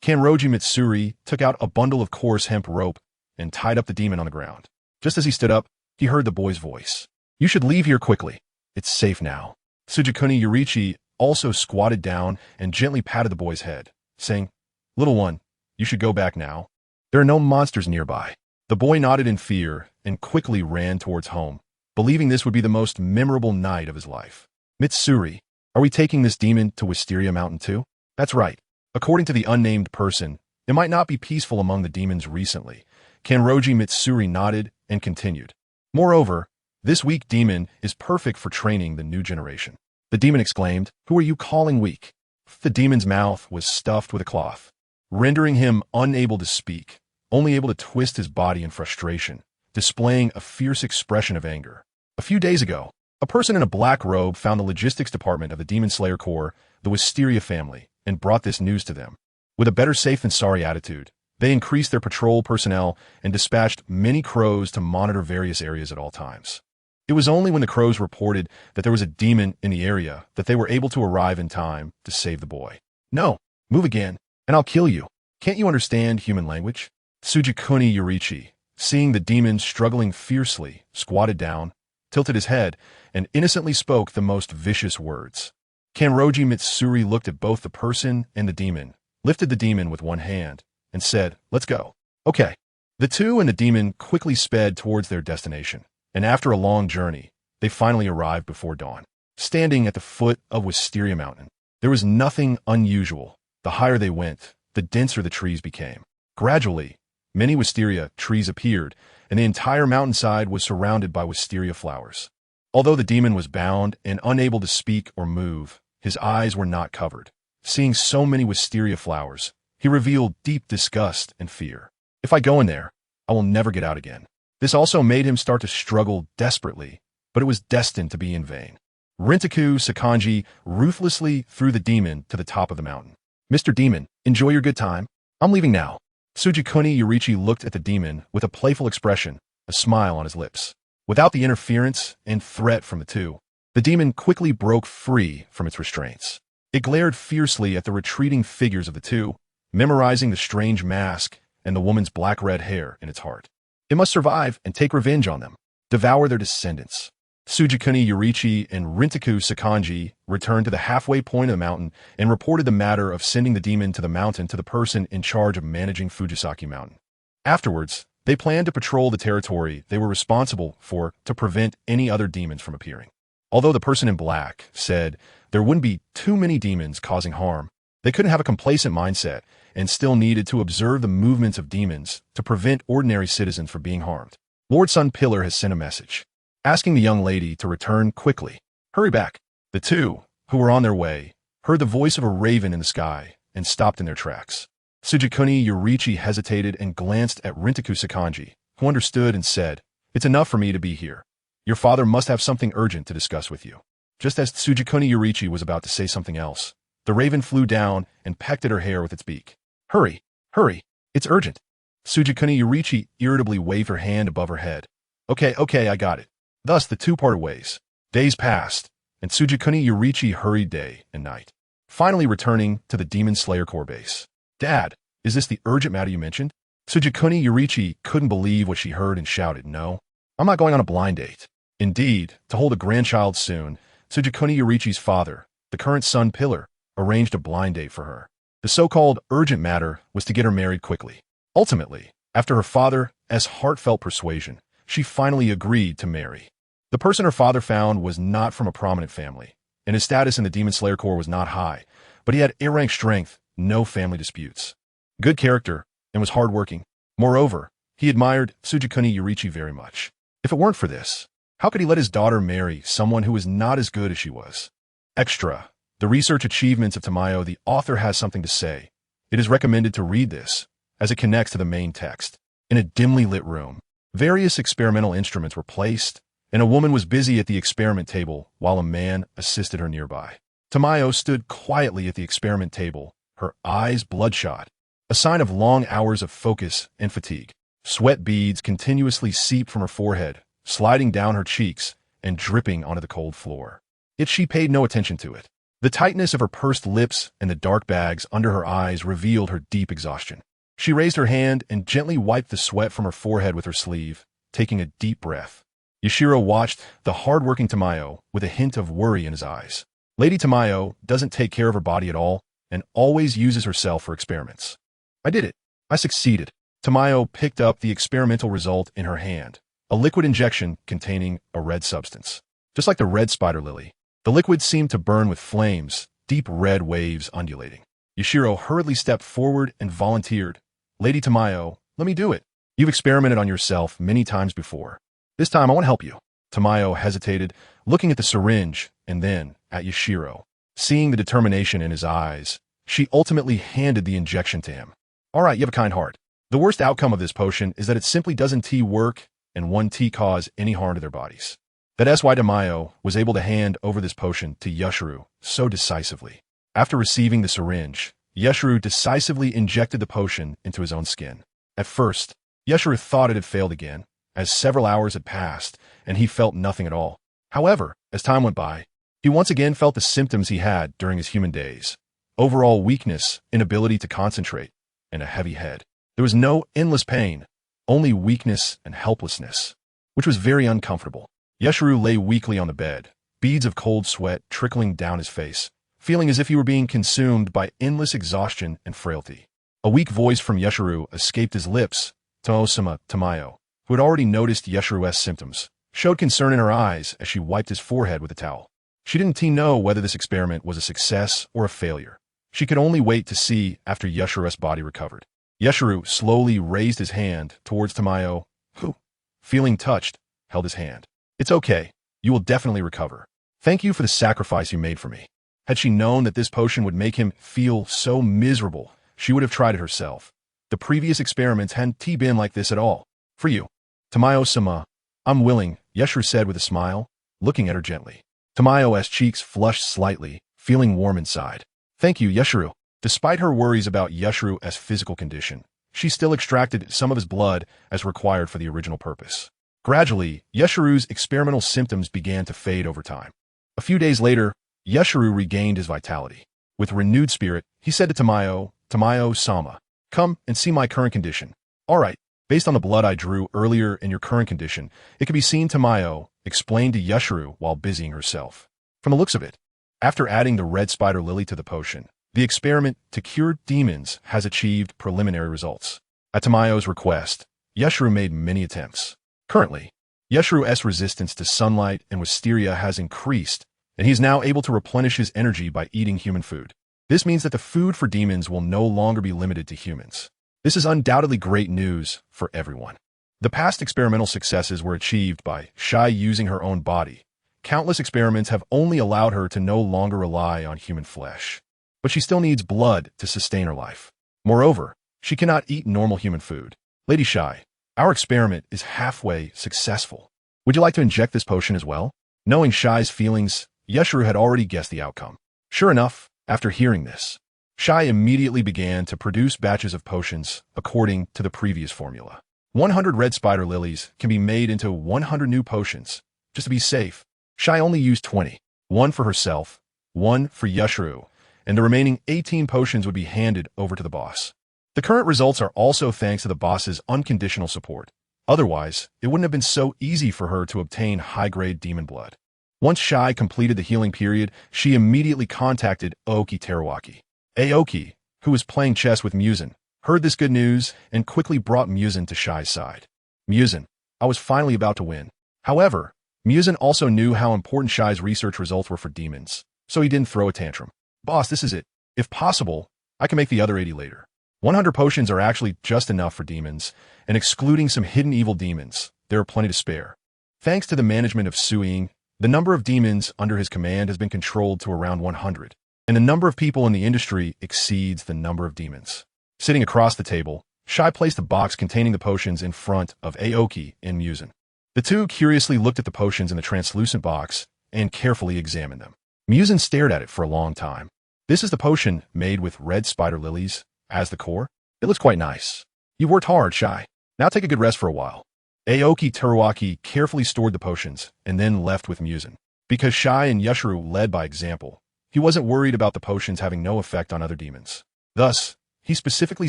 Kanroji Mitsuri took out a bundle of coarse hemp rope and tied up the demon on the ground. Just as he stood up, he heard the boy's voice. "You should leave here quickly. It's safe now." Tsukihiro Yurichi also squatted down and gently patted the boy's head, saying, "Little one, you should go back now. There are no monsters nearby." The boy nodded in fear and quickly ran towards home, believing this would be the most memorable night of his life. "Mitsuri, are we taking this demon to Wisteria Mountain too?" "That's right. According to the unnamed person, it might not be peaceful among the demons recently." Kanroji Mitsuri nodded and continued. "Moreover, this weak demon is perfect for training the new generation." The demon exclaimed, "Who are you calling weak?" The demon's mouth was stuffed with a cloth, rendering him unable to speak, only able to twist his body in frustration, displaying a fierce expression of anger. A few days ago, a person in a black robe found the logistics department of the Demon Slayer Corps, the Wisteria family, and brought this news to them. With a better safe than sorry attitude, they increased their patrol personnel and dispatched many crows to monitor various areas at all times. It was only when the crows reported that there was a demon in the area that they were able to arrive in time to save the boy. "No, move again, and I'll kill you. Can't you understand human language?" Tsukihiro Yurichi, seeing the demon struggling fiercely, squatted down, tilted his head, and innocently spoke the most vicious words. Kanroji Mitsuri looked at both the person and the demon, lifted the demon with one hand, and said, "Let's go." "Okay." The two and the demon quickly sped towards their destination, and after a long journey, they finally arrived before dawn. Standing at the foot of Wisteria Mountain, there was nothing unusual. The higher they went, the denser the trees became. Gradually, Many wisteria trees appeared, and the entire mountainside was surrounded by wisteria flowers. Although the demon was bound and unable to speak or move, his eyes were not covered. Seeing so many wisteria flowers, he revealed deep disgust and fear. If I go in there, I will never get out again. This also made him start to struggle desperately, but it was destined to be in vain. Rintaku Sakanji ruthlessly threw the demon to the top of the mountain. Mr. Demon, enjoy your good time. I'm leaving now. Tsukihiro Yorichi looked at the demon with a playful expression, a smile on his lips. Without the interference and threat from the two, the demon quickly broke free from its restraints. It glared fiercely at the retreating figures of the two, memorizing the strange mask and the woman's black-red hair in its heart. It must survive and take revenge on them, devour their descendants. Tsukihiro Yorichi and Rintaku Sakanji returned to the halfway point of the mountain and reported the matter of sending the demon to the mountain to the person in charge of managing Fujisaki Mountain. Afterwards, they planned to patrol the territory they were responsible for to prevent any other demons from appearing. Although the person in black said there wouldn't be too many demons causing harm, they couldn't have a complacent mindset and still needed to observe the movements of demons to prevent ordinary citizens from being harmed. Lord Sun Pillar has sent a message, asking the young lady to return quickly. Hurry back. The two, who were on their way, heard the voice of a raven in the sky and stopped in their tracks. Tsukihiro Yorichi hesitated and glanced at Rintaku Sakanji, who understood and said, "It's enough for me to be here. Your father must have something urgent to discuss with you." Just as Tsukihiro Yorichi was about to say something else, the raven flew down and pecked at her hair with its beak. Hurry, hurry, it's urgent. Tsukihiro Yorichi irritably waved her hand above her head. Okay, I got it. Thus the two parted ways. Days passed, and Tsukihiro Yorichi hurried day and night, finally returning to the Demon Slayer core base. Dad, is this the urgent matter you mentioned? Tsukihiro Yorichi couldn't believe what she heard and shouted, "No, I'm not going on a blind date." Indeed, to hold a grandchild soon, Tsukihiro Yorichi's father, the current Sun Pillar, arranged a blind date for her. The so-called urgent matter was to get her married quickly. Ultimately, after her father's heartfelt persuasion, she finally agreed to marry. The person her father found was not from a prominent family, and his status in the Demon Slayer Corps was not high, but he had A-rank strength, no family disputes. Good character, and was hardworking. Moreover, he admired Tsukihiro Yorichi very much. If it weren't for this, how could he let his daughter marry someone who was not as good as she was? Extra, the research achievements of Tamayo, the author has something to say. It is recommended to read this, as it connects to the main text. In a dimly lit room, various experimental instruments were placed, and a woman was busy at the experiment table while a man assisted her nearby. Tamayo stood quietly at the experiment table, her eyes bloodshot, a sign of long hours of focus and fatigue. Sweat beads continuously seeped from her forehead, sliding down her cheeks and dripping onto the cold floor. Yet she paid no attention to it. The tightness of her pursed lips and the dark bags under her eyes revealed her deep exhaustion. She raised her hand and gently wiped the sweat from her forehead with her sleeve, taking a deep breath. Yashiro watched the hard-working Tamayo with a hint of worry in his eyes. Lady Tamayo doesn't take care of her body at all and always uses herself for experiments. I did it. I succeeded. Tamayo picked up the experimental result in her hand, a liquid injection containing a red substance. Just like the red spider lily, the liquid seemed to burn with flames, deep red waves undulating. Yashiro hurriedly stepped forward and volunteered. Lady Tamayo, let me do it. You've experimented on yourself many times before. This time I want to help you. Tamayo hesitated, looking at the syringe and then at Yashiro. Seeing the determination in his eyes, she ultimately handed the injection to him. All right, you have a kind heart. The worst outcome of this potion is that it simply doesn't work and won't cause any harm to their bodies. That's why Tamayo was able to hand over this potion to Yashiro so decisively. After receiving the syringe, Yashiro decisively injected the potion into his own skin. At first, Yashiro thought it had failed again, as several hours had passed and he felt nothing at all. However, as time went by, he once again felt the symptoms he had during his human days. Overall weakness, inability to concentrate, and a heavy head. There was no endless pain, only weakness and helplessness, which was very uncomfortable. Yashiro lay weakly on the bed, beads of cold sweat trickling down his face, feeling as if he were being consumed by endless exhaustion and frailty. A weak voice from Yashiro escaped his lips. Toosama Tamayo, who had already noticed Yashiro's symptoms, showed concern in her eyes as she wiped his forehead with a towel. She didn't know whether this experiment was a success or a failure. She could only wait to see after Yashiro's body recovered. Yeshuru slowly raised his hand towards Tamayo, who, feeling touched, held his hand. It's okay. You will definitely recover. Thank you for the sacrifice you made for me. Had she known that this potion would make him feel so miserable, she would have tried it herself. The previous experiments hadn't been like this at all. For you, Tamayo-sama, I'm willing, Yeshuru said with a smile, looking at her gently. Tamayo's cheeks flushed slightly, feeling warm inside. Thank you, Yeshuru. Despite her worries about Yeshuru's physical condition, she still extracted some of his blood as required for the original purpose. Gradually, Yeshuru's experimental symptoms began to fade over time. A few days later, Yeshuru regained his vitality. With renewed spirit, he said to Tamayo, Tamayo-sama, come and see my current condition. All right, based on the blood I drew earlier in your current condition, it can be seen Tamayo explained to Yeshuru while busying herself. From the looks of it, after adding the red spider lily to the potion, the experiment to cure demons has achieved preliminary results. At Tamayo's request, Yeshuru made many attempts. Currently, Yeshuru's resistance to sunlight and wisteria has increased, and he is now able to replenish his energy by eating human food. This means that the food for demons will no longer be limited to humans. This is undoubtedly great news for everyone. The past experimental successes were achieved by Shai using her own body. Countless experiments have only allowed her to no longer rely on human flesh. But she still needs blood to sustain her life. Moreover, she cannot eat normal human food. Lady Shai, our experiment is halfway successful. Would you like to inject this potion as well? Knowing Shai's feelings, Yeshuru had already guessed the outcome. Sure enough, after hearing this, Shai immediately began to produce batches of potions according to the previous formula. 100 red spider lilies can be made into 100 new potions. Just to be safe, Shai only used 20. One for herself, one for Yeshuru, and the remaining 18 potions would be handed over to the boss. The current results are also thanks to the boss's unconditional support. Otherwise, it wouldn't have been so easy for her to obtain high-grade demon blood. Once Shai completed the healing period, she immediately contacted Aoki Teruaki. Aoki, who was playing chess with Muzan, heard this good news and quickly brought Muzan to Shai's side. Muzan, I was finally about to win. However, Muzan also knew how important Shai's research results were for demons, so he didn't throw a tantrum. Boss, this is it. If possible, I can make the other 80 later. 100 potions are actually just enough for demons, and excluding some hidden evil demons, there are plenty to spare. Thanks to the management of Suing, the number of demons under his command has been controlled to around 100, and the number of people in the industry exceeds the number of demons. Sitting across the table, Shai placed a box containing the potions in front of Aoki and Muzan. The two curiously looked at the potions in the translucent box and carefully examined them. Muzan stared at it for a long time. This is the potion made with red spider lilies as the core. It looks quite nice. You've worked hard, Shai. Now take a good rest for a while. Aoki Teruaki carefully stored the potions and then left with Muzan. Because Shai and Yeshuru led by example, he wasn't worried about the potions having no effect on other demons. Thus, he specifically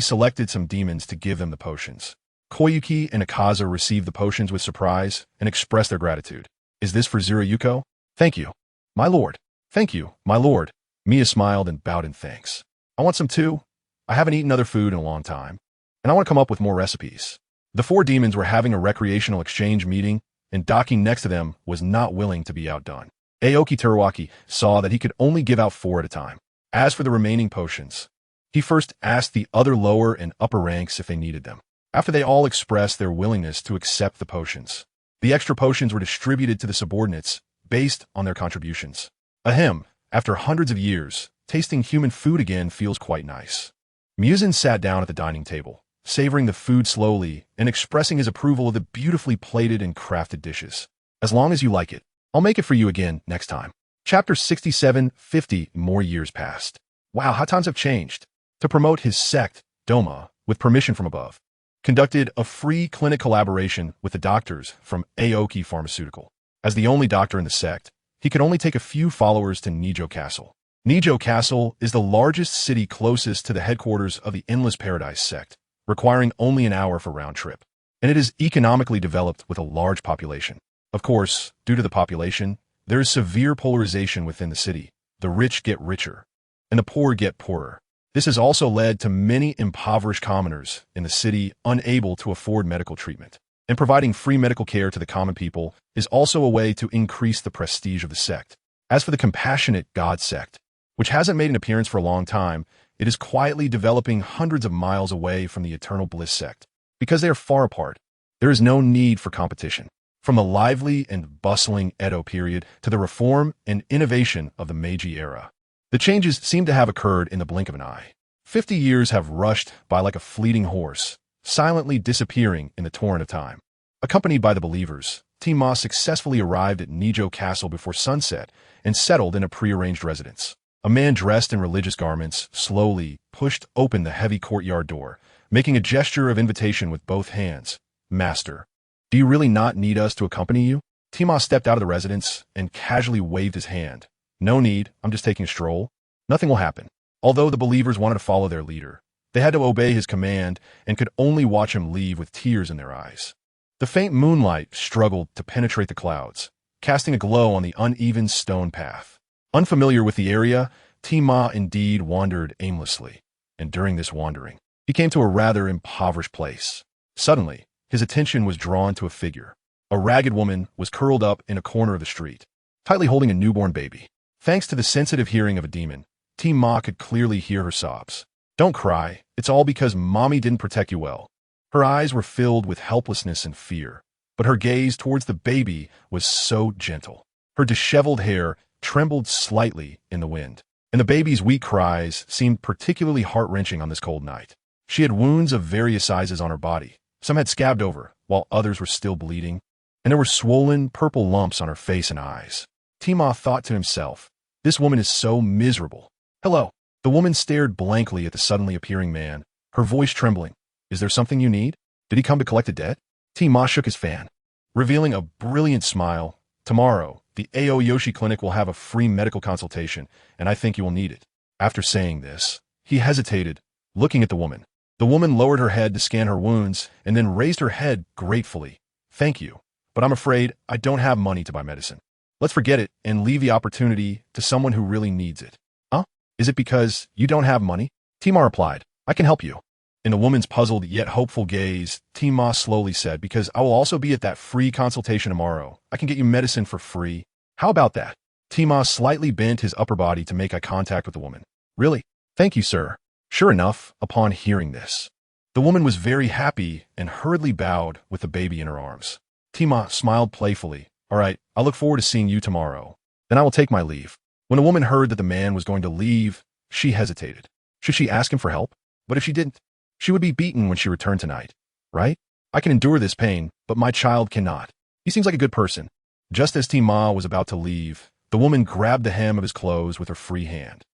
selected some demons to give them the potions. Koyuki and Akaza received the potions with surprise and expressed their gratitude. Is this for Zurayuko? Thank you, my lord. Thank you, my lord. Mia smiled and bowed in thanks. I want some too. I haven't eaten other food in a long time, and I want to come up with more recipes. The four demons were having a recreational exchange meeting, and Daki next to them was not willing to be outdone. Aoki Teruaki saw that he could only give out 4 at a time. As for the remaining potions, he first asked the other lower and upper ranks if they needed them. After they all expressed their willingness to accept the potions, the extra potions were distributed to the subordinates based on their contributions. Ahem, after hundreds of years, tasting human food again feels quite nice. Muzan sat down at the dining table, savoring the food slowly and expressing his approval of the beautifully plated and crafted dishes. As long as you like it, I'll make it for you again next time. Chapter 67, 50 more years passed. Wow, how times have changed. To promote his sect, Doma, with permission from above, conducted a free clinic collaboration with the doctors from Aoki Pharmaceutical. As the only doctor in the sect, he could only take a few followers to Nijo Castle. Nijo Castle is the largest city closest to the headquarters of the Endless Paradise sect, requiring only an hour for round trip. And it is economically developed with a large population. Of course, due to the population, there is severe polarization within the city. The rich get richer, and the poor get poorer. This has also led to many impoverished commoners in the city unable to afford medical treatment. And providing free medical care to the common people is also a way to increase the prestige of the sect. As for the Compassionate God sect, which hasn't made an appearance for a long time, It is quietly developing hundreds of miles away from the Eternal Bliss sect. Because they are far apart, there is no need for competition. From the lively and bustling Edo period to the reform and innovation of the Meiji era, the changes seem to have occurred in the blink of an eye. 50 years have rushed by like a fleeting horse, silently disappearing in the torrent of time. Accompanied by the believers, Team Ma successfully arrived at Nijo Castle before sunset and settled in a prearranged residence. A man dressed in religious garments slowly pushed open the heavy courtyard door, making a gesture of invitation with both hands. "Master, do you really not need us to accompany you?" Tima stepped out of the residence and casually waved his hand. "No need, I'm just taking a stroll. Nothing will happen." Although the believers wanted to follow their leader, they had to obey his command and could only watch him leave with tears in their eyes. The faint moonlight struggled to penetrate the clouds, casting a glow on the uneven stone path. Unfamiliar with the area, Tima indeed wandered aimlessly, and during this wandering, he came to a rather impoverished place. Suddenly, his attention was drawn to a figure. A ragged woman was curled up in a corner of the street, tightly holding a newborn baby. Thanks to the sensitive hearing of a demon, Tima could clearly hear her sobs. "Don't cry, it's all because Mommy didn't protect you well." Her eyes were filled with helplessness and fear, but her gaze towards the baby was so gentle. Her disheveled hair trembled slightly in the wind, and the baby's weak cries seemed particularly heart-wrenching on this cold night. She had wounds of various sizes on her body. Some had scabbed over, while others were still bleeding, and there were swollen, purple lumps on her face and eyes. Tima thought to himself, "This woman is so miserable." "Hello." The woman stared blankly at the suddenly appearing man, her voice trembling. "Is there something you need? Did he come to collect a debt?" Tima shook his fan, revealing a brilliant smile. "Tomorrow, the Aoyoshi Clinic will have a free medical consultation, and I think you will need it." After saying this, he hesitated, looking at the woman. The woman lowered her head to scan her wounds and then raised her head gratefully. "Thank you, but I'm afraid I don't have money to buy medicine. Let's forget it and leave the opportunity to someone who really needs it." "Huh? Is it because you don't have money?" Tima replied. "I can help you." In the woman's puzzled yet hopeful gaze, Tima slowly said, "Because I will also be at that free consultation tomorrow. I can get you medicine for free. How about that?" Tima slightly bent his upper body to make eye contact with the woman. "Really? Thank you, sir." Sure enough, upon hearing this, the woman was very happy and hurriedly bowed with the baby in her arms. Tima smiled playfully. "All right, I look forward to seeing you tomorrow. Then I will take my leave." When the woman heard that the man was going to leave, she hesitated. Should she ask him for help? But if she didn't, she would be beaten when she returned tonight, right? "I can endure this pain, but my child cannot. He seems like a good person." Just as Tima was about to leave, the woman grabbed the hem of his clothes with her free hand.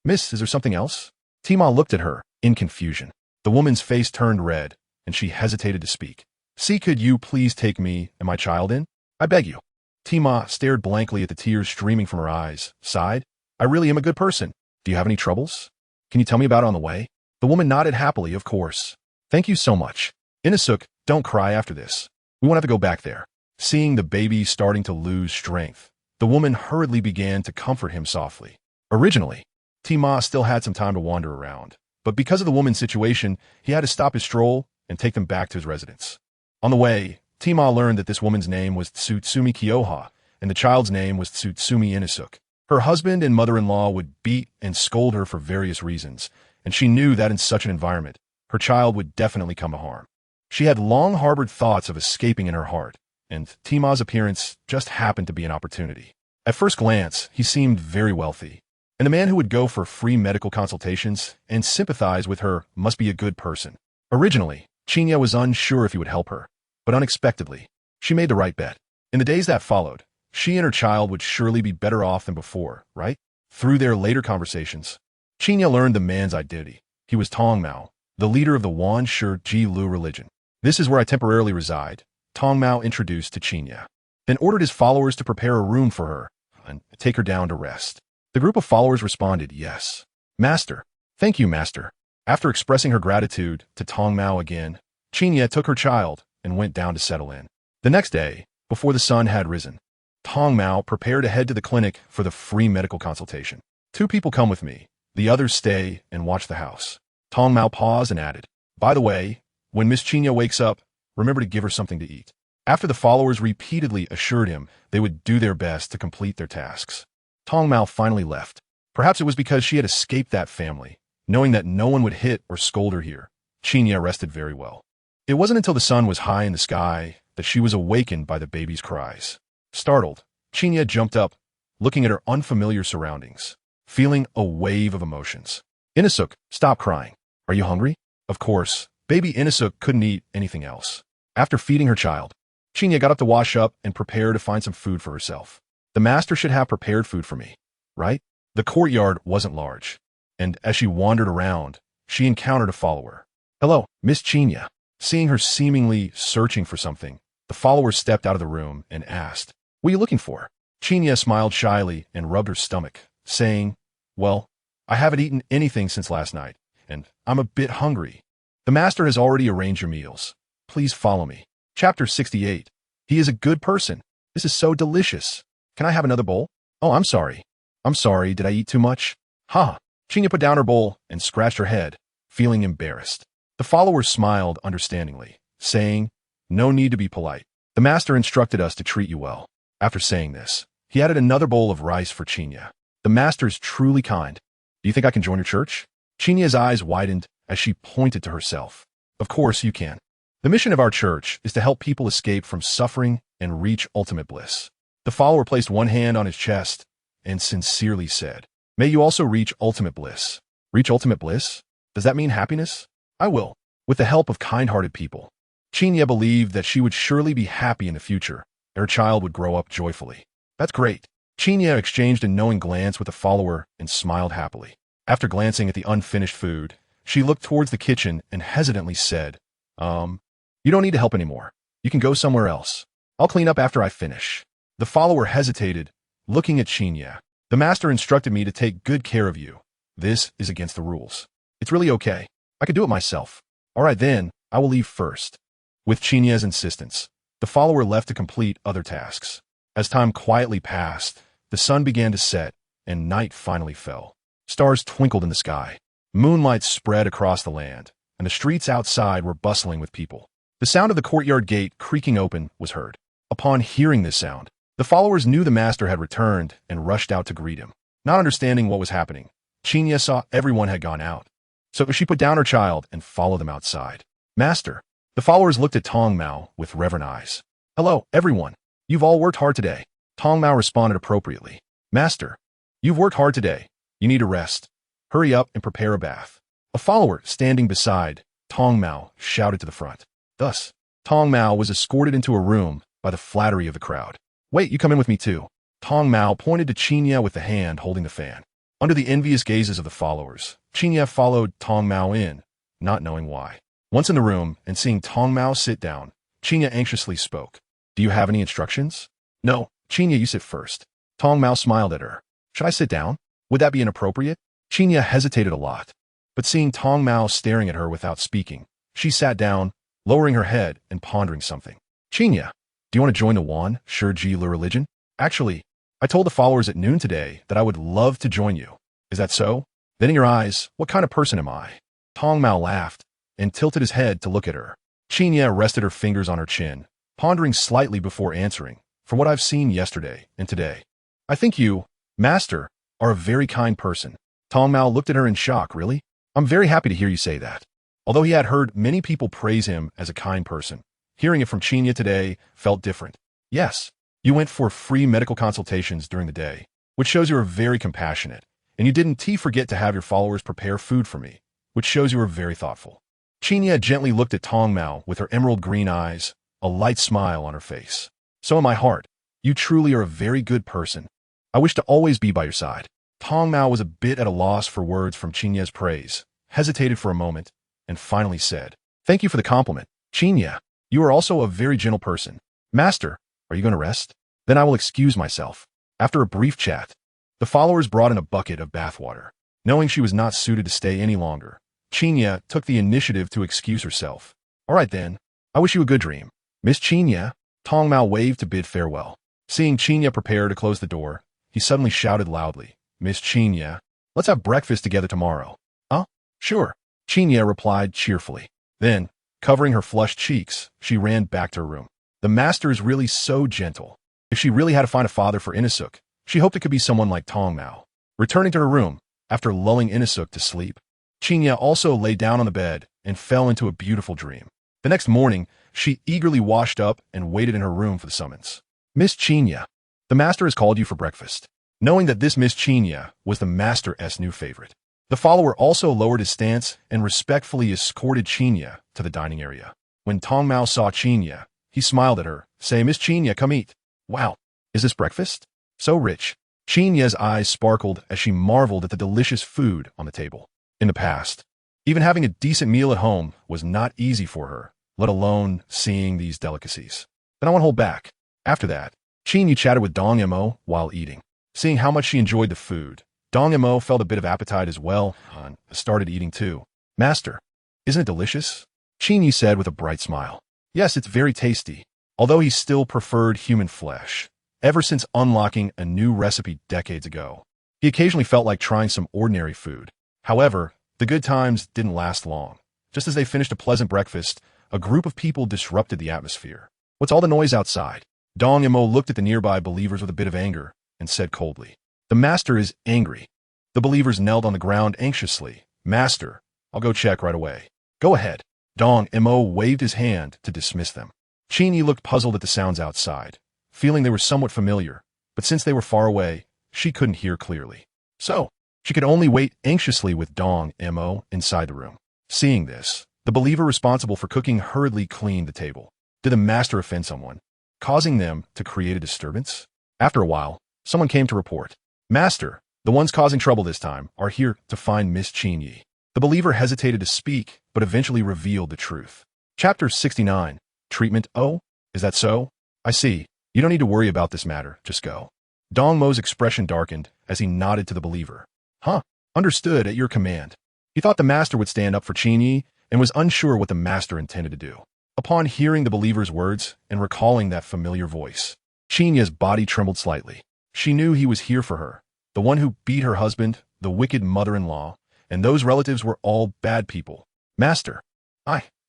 Miss, is there something else?" Tima looked at her, in confusion. The woman's face turned red, and she hesitated to speak. "See, could you please take me and my child in? I beg you." Tima stared blankly at the tears streaming from her eyes, sighed. "I really am a good person. Do you have any troubles? Can you tell me about it on the way?" The woman nodded happily, "Of course. Thank you so much. Inasuk, don't cry after this. We won't have to go back there." Seeing the baby starting to lose strength, the woman hurriedly began to comfort him softly. Originally, Tima still had some time to wander around, but because of the woman's situation, he had to stop his stroll and take them back to his residence. On the way, Tima learned that this woman's name was Tsutsumi Kyoha, and the child's name was Tsutsumi Inasuk. Her husband and mother-in-law would beat and scold her for various reasons, and she knew that in such an environment, her child would definitely come to harm. She had long harbored thoughts of escaping in her heart, and Tima's appearance just happened to be an opportunity. At first glance, he seemed very wealthy, and the man who would go for free medical consultations and sympathize with her must be a good person. Originally, Chinya was unsure if he would help her, but unexpectedly, she made the right bet. In the days that followed, she and her child would surely be better off than before, right? Through their later conversations, Chinya learned the man's identity. He was Tong Mao, the leader of the Wan Shi Ji Lu religion. "This is where I temporarily reside," Tong Mao introduced to Chinya, then ordered his followers to prepare a room for her and take her down to rest. The group of followers responded, "Yes, Master. Thank you, Master." After expressing her gratitude to Tong Mao again, Chinya took her child and went down to settle in. The next day, before the sun had risen, Tong Mao prepared to head to the clinic for the free medical consultation. "Two people come with me. The others stay and watch the house." Tong Mao paused and added, "By the way, when Miss Chinya wakes up, remember to give her something to eat." After the followers repeatedly assured him they would do their best to complete their tasks, Tong Mao finally left. Perhaps it was because she had escaped that family, Knowing that no one would hit or scold her here, Chinya rested very well. It wasn't until the sun was high in the sky that she was awakened by the baby's cries. Startled, Chinya jumped up, looking at her unfamiliar surroundings, feeling a wave of emotions. Inosuke, stop crying. Are you hungry? Of course, baby Inosuke couldn't eat anything else. After feeding her child, Chinya got up to wash up and prepare to find some food for herself. The master should have prepared food for me, right? The courtyard wasn't large, and as she wandered around, she encountered a follower. Hello, Miss Chinya. Seeing her seemingly searching for something, the follower stepped out of the room and asked, "What are you looking for?" Chinya smiled shyly and rubbed her stomach, saying, "Well, I haven't eaten anything since last night, and I'm a bit hungry. The master has already arranged your meals. Please follow me." Chapter 68. He is a good person. This is so delicious. Can I have another bowl? Oh, I'm sorry. I'm sorry, did I eat too much? Ha! Chinya put down her bowl and scratched her head, feeling embarrassed. The follower smiled understandingly, saying, "No need to be polite. The master instructed us to treat you well." After saying this, he added another bowl of rice for Chinya. The master's truly kind. Do you think I can join your church? Chinya's eyes widened as she pointed to herself. Of course you can. The mission of our church is to help people escape from suffering and reach ultimate bliss. The follower placed one hand on his chest and sincerely said, "May you also reach ultimate bliss." Reach ultimate bliss? Does that mean happiness? I will, with the help of kind-hearted people. Chinya believed that she would surely be happy in the future, and her child would grow up joyfully. That's great. Chinya exchanged a knowing glance with the follower and smiled happily. After glancing at the unfinished food, she looked towards the kitchen and hesitantly said, You don't need to help anymore. You can go somewhere else. I'll clean up after I finish." The follower hesitated, looking at Chinya. "The master instructed me to take good care of you. This is against the rules. It's really okay. I could do it myself. All right then, I will leave first." With Chinya's insistence, the follower left to complete other tasks. As time quietly passed, the sun began to set, and night finally fell. Stars twinkled in the sky. Moonlight spread across the land, and the streets outside were bustling with people. The sound of the courtyard gate creaking open was heard. Upon hearing this sound, the followers knew the master had returned and rushed out to greet him. Not understanding what was happening, Chinya saw everyone had gone out. So she put down her child and followed them outside. "Master." The followers looked at Tong Mao with reverent eyes. "Hello, everyone. You've all worked hard today." Tong Mao responded appropriately. "Master, you've worked hard today. You need a rest. Hurry up and prepare a bath." A follower standing beside Tong Mao shouted to the front. Thus, Tong Mao was escorted into a room by the flattery of the crowd. "Wait, you come in with me too." Tong Mao pointed to Chinya with the hand holding the fan. Under the envious gazes of the followers, Chinya followed Tong Mao in, not knowing why. Once in the room and seeing Tong Mao sit down, Chinya anxiously spoke. "Do you have any instructions?" "No, Chinya, you sit first." Tong Mao smiled at her. "Should I sit down? Would that be inappropriate?" Chinya hesitated a lot, but seeing Tong Mao staring at her without speaking, she sat down, lowering her head and pondering something. "Chinya, do you want to join the Wan Shiji Le religion? Actually, I told the followers at noon today that I would love to join you. Is that so? Then in your eyes, what kind of person am I?" Tong Mao laughed and tilted his head to look at her. Chinya rested her fingers on her chin, pondering slightly before answering. "From what I've seen yesterday and today, I think you, master, are a very kind person." Tong Mao looked at her in shock. "Really? I'm very happy to hear you say that." Although he had heard many people praise him as a kind person, hearing it from Chinya today felt different. "Yes, you went for free medical consultations during the day, which shows you are very compassionate, and you didn't forget to have your followers prepare food for me, which shows you are very thoughtful." Chinya gently looked at Tong Mao with her emerald green eyes, a light smile on her face. "So in my heart, you truly are a very good person. I wish to always be by your side." Tong Mao was a bit at a loss for words from Chinya's praise, hesitated for a moment, and finally said, "Thank you for the compliment. Chinya, you are also a very gentle person. Master, are you going to rest? Then I will excuse myself." After a brief chat, the followers brought in a bucket of bath water. Knowing she was not suited to stay any longer, Chinya took the initiative to excuse herself. "All right then, I wish you a good dream. Miss Chinya." Tong Mao waved to bid farewell. Seeing Chinya prepare to close the door, he suddenly shouted loudly, "Miss Chinya, let's have breakfast together tomorrow." "Oh, sure," Chinya replied cheerfully. Then, covering her flushed cheeks, she ran back to her room. The master is really so gentle. If she really had to find a father for Inosuke, she hoped it could be someone like Tong Mao. Returning to her room, after lulling Inosuke to sleep, Chinya also lay down on the bed and fell into a beautiful dream. The next morning, she eagerly washed up and waited in her room for the summons. Miss Chinya, the master has called you for breakfast. Knowing that this Miss Chinya was the master's new favorite, the follower also lowered his stance and respectfully escorted Chinya to the dining area. When Tongmao saw Chinya, he smiled at her, saying, Miss Chinya, come eat. Wow, is this breakfast? So rich. Chinya's eyes sparkled as she marveled at the delicious food on the table. In the past, even having a decent meal at home was not easy for her, let alone seeing these delicacies. Then I won't hold back. After that, Chinya chatted with Dong Mo while eating. Seeing how much she enjoyed the food, Dong Mo felt a bit of appetite as well and started eating too. Master, isn't it delicious? Chinya said with a bright smile. Yes, it's very tasty, although he still preferred human flesh. Ever since unlocking a new recipe decades ago, he occasionally felt like trying some ordinary food. However, the good times didn't last long. Just as they finished a pleasant breakfast, a group of people disrupted the atmosphere. What's all the noise outside? Dong Mo looked at the nearby believers with a bit of anger and said coldly, The master is angry. The believers knelt on the ground anxiously. Master, I'll go check right away. Go ahead. Dong Mo waved his hand to dismiss them. Chinya looked puzzled at the sounds outside, feeling they were somewhat familiar, but since they were far away, she couldn't hear clearly. So, she could only wait anxiously with Dong Mo inside the room. Seeing this, the believer responsible for cooking hurriedly cleaned the table. Did the master offend someone, causing them to create a disturbance? After a while, someone came to report. Master, the ones causing trouble this time are here to find Miss Chinya. The believer hesitated to speak, but eventually revealed the truth. Chapter 69. Treatment. Oh, is that so? I see. You don't need to worry about this matter. Just go. Dong Mo's expression darkened as he nodded to the believer. Huh? Understood at your command. He thought the master would stand up for Chinya and was unsure what the master intended to do. Upon hearing the believer's words and recalling that familiar voice, Chinya's body trembled slightly. She knew he was here for her. The one who beat her husband, the wicked mother-in-law, and those relatives were all bad people. Master,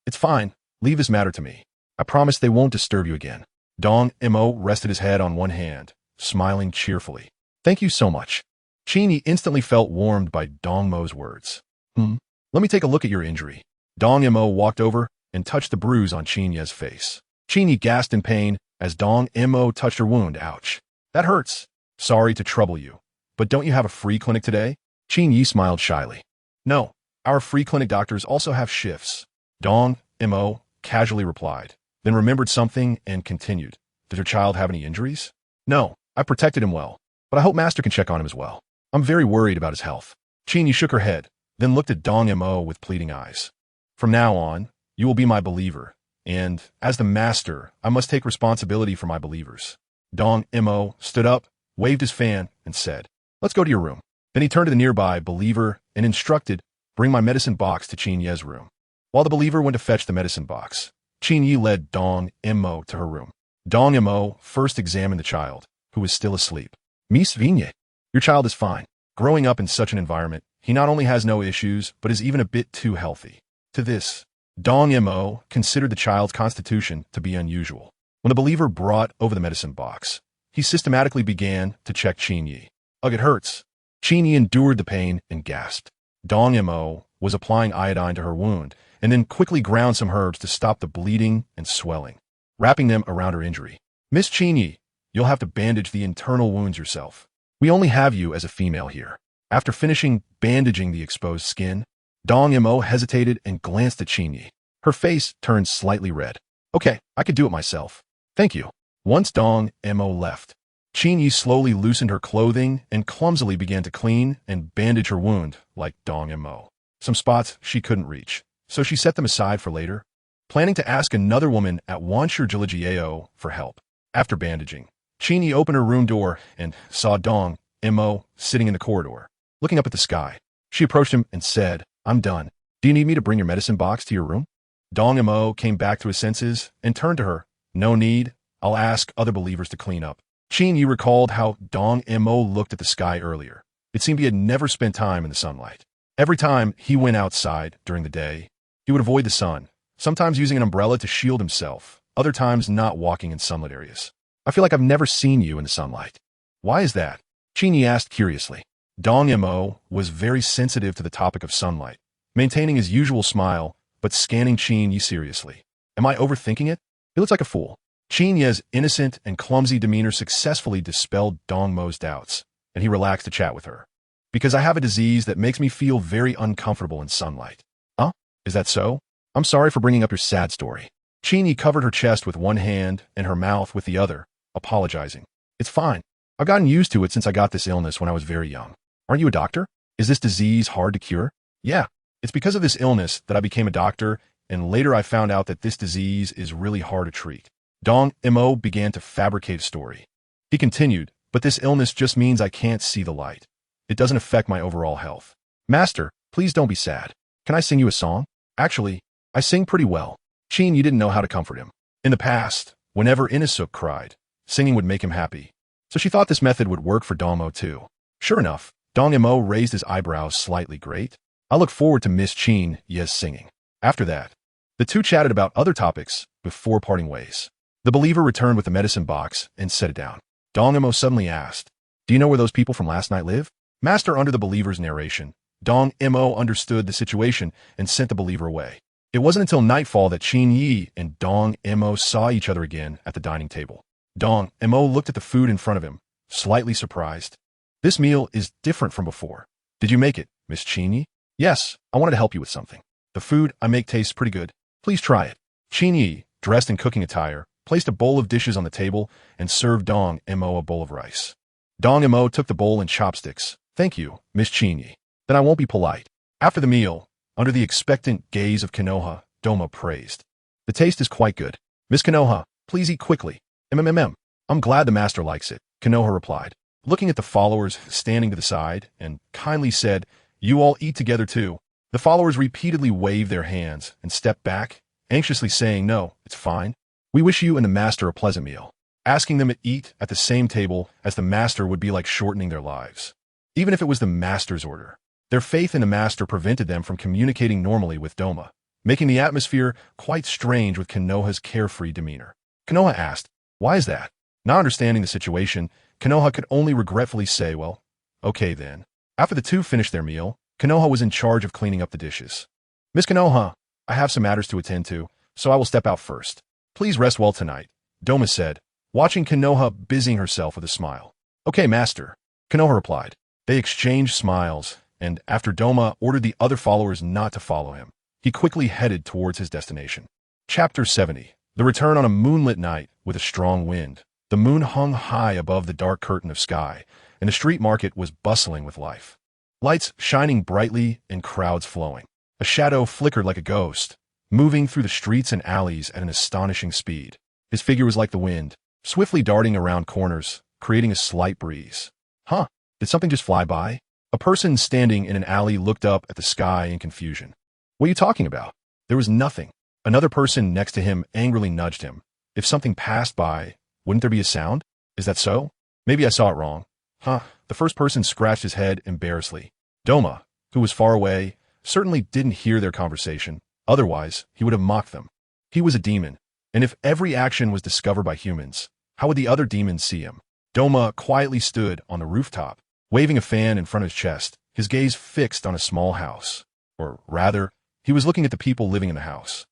it's fine. Leave this matter to me. I promise they won't disturb you again. Dong Mo rested his head on one hand, smiling cheerfully. Thank you so much. Chinya instantly felt warmed by Dong Mo's words. Let me take a look at your injury. Dong Mo walked over and touched the bruise on Chinya's face. Chinya gasped in pain as Dong Mo touched her wound. Ouch. That hurts. Sorry to trouble you, but don't you have a free clinic today? Chinya smiled shyly. No, our free clinic doctors also have shifts. Dong Mo casually replied, then remembered something and continued. Did your child have any injuries? No, I protected him well, but I hope Master can check on him as well. I'm very worried about his health. Chinya shook her head, then looked at Dong Mo with pleading eyes. From now on, you will be my believer, and as the master, I must take responsibility for my believers. Dong Mo stood up, waved his fan, and said, Let's go to your room. Then he turned to the nearby believer and instructed, Bring my medicine box to Chinya's room. While the believer went to fetch the medicine box, Chinya led Dong Mo to her room. Dong Mo first examined the child, who was still asleep. Miss Vigne, your child is fine. Growing up in such an environment, he not only has no issues, but is even a bit too healthy. To this, Dong Mo considered the child's constitution to be unusual. When the believer brought over the medicine box, he systematically began to check Chinya. Ugh, it hurts. Chinya endured the pain and gasped. Dong Mo was applying iodine to her wound, and then quickly ground some herbs to stop the bleeding and swelling, wrapping them around her injury. Miss Chinya, you'll have to bandage the internal wounds yourself. We only have you as a female here. After finishing bandaging the exposed skin, Dong Mo hesitated and glanced at Chinya. Her face turned slightly red. Okay, I could do it myself. Thank you. Once Dong Mo left, Chinya slowly loosened her clothing and clumsily began to clean and bandage her wound like Dong Mo. Some spots she couldn't reach, so she set them aside for later, planning to ask another woman at Wanshur Jilijio for help. After bandaging, Chinya opened her room door and saw Dong Mo sitting in the corridor, looking up at the sky. She approached him and said, I'm done. Do you need me to bring your medicine box to your room? Dong Mo came back to his senses and turned to her. No need. I'll ask other believers to clean up. Chinya recalled how Dong Mo looked at the sky earlier. It seemed he had never spent time in the sunlight. Every time he went outside during the day, he would avoid the sun, sometimes using an umbrella to shield himself, other times not walking in sunlit areas. I feel like I've never seen you in the sunlight. Why is that? Chinya asked curiously. Dong Mo was very sensitive to the topic of sunlight, maintaining his usual smile, but scanning Qin Yi seriously. Am I overthinking it? He looks like a fool. Qin Yi's innocent and clumsy demeanor successfully dispelled Dong Mo's doubts, and he relaxed to chat with her. Because I have a disease that makes me feel very uncomfortable in sunlight. Huh? Is that so? I'm sorry for bringing up your sad story. Qin Yi covered her chest with one hand and her mouth with the other, apologizing. It's fine. I've gotten used to it since I got this illness when I was very young. Aren't you a doctor? Is this disease hard to cure? Yeah. It's because of this illness that I became a doctor, and later I found out that this disease is really hard to treat. Dong Mo began to fabricate a story. He continued, but this illness just means I can't see the light. It doesn't affect my overall health. Master, please don't be sad. Can I sing you a song? Actually, I sing pretty well. Qin Yi didn't know how to comfort him. In the past, whenever Inisuk cried, singing would make him happy. So she thought this method would work for Dong Mo too. Sure enough, Dong Mo raised his eyebrows slightly. Great. I look forward to Miss Qin Yi's singing. After that, the two chatted about other topics before parting ways. The believer returned with the medicine box and set it down. Dong Mo suddenly asked, do you know where those people from last night live? Master, under the believer's narration, Dong Mo understood the situation and sent the believer away. It wasn't until nightfall that Qin Yi and Dong Mo saw each other again at the dining table. Dong Mo looked at the food in front of him, slightly surprised. This meal is different from before. Did you make it, Miss Qin Yi? Yes, I wanted to help you with something. The food I make tastes pretty good. Please try it. Qin Yi, dressed in cooking attire, placed a bowl of dishes on the table and served Dong Mo a bowl of rice. Dong Mo took the bowl and chopsticks. Thank you, Miss Qin Yi. Then I won't be polite. After the meal, under the expectant gaze of Konoha, Doma praised. The taste is quite good. Miss Konoha, please eat quickly. I'm glad the master likes it, Konoha replied, looking at the followers standing to the side, and kindly said, you all eat together too. The followers repeatedly waved their hands and stepped back, anxiously saying, no, it's fine. We wish you and the master a pleasant meal. Asking them to eat at the same table as the master would be like shortening their lives. Even if it was the master's order. Their faith in the master prevented them from communicating normally with Doma, making the atmosphere quite strange with Konoha's carefree demeanor. Konoha asked, why is that? Not understanding the situation, Konoha could only regretfully say, well, okay then. After the two finished their meal, Konoha was in charge of cleaning up the dishes. Miss Konoha, I have some matters to attend to, so I will step out first. Please rest well tonight, Doma said, watching Konoha busying herself with a smile. Okay, master, Konoha replied. They exchanged smiles, and after Doma ordered the other followers not to follow him, he quickly headed towards his destination. Chapter 70. The return on a moonlit night with a strong wind. The moon hung high above the dark curtain of sky, and the street market was bustling with life. Lights shining brightly and crowds flowing. A shadow flickered like a ghost, moving through the streets and alleys at an astonishing speed. His figure was like the wind, swiftly darting around corners, creating a slight breeze. Huh? Did something just fly by? A person standing in an alley looked up at the sky in confusion. What are you talking about? There was nothing. Another person next to him angrily nudged him. If something passed by, wouldn't there be a sound? Is that so? Maybe I saw it wrong. Huh? The first person scratched his head embarrassedly. Doma, who was far away, certainly didn't hear their conversation. Otherwise, he would have mocked them. He was a demon, and if every action was discovered by humans, how would the other demons see him? Doma quietly stood on the rooftop, waving a fan in front of his chest, his gaze fixed on a small house. Or rather, he was looking at the people living in the house.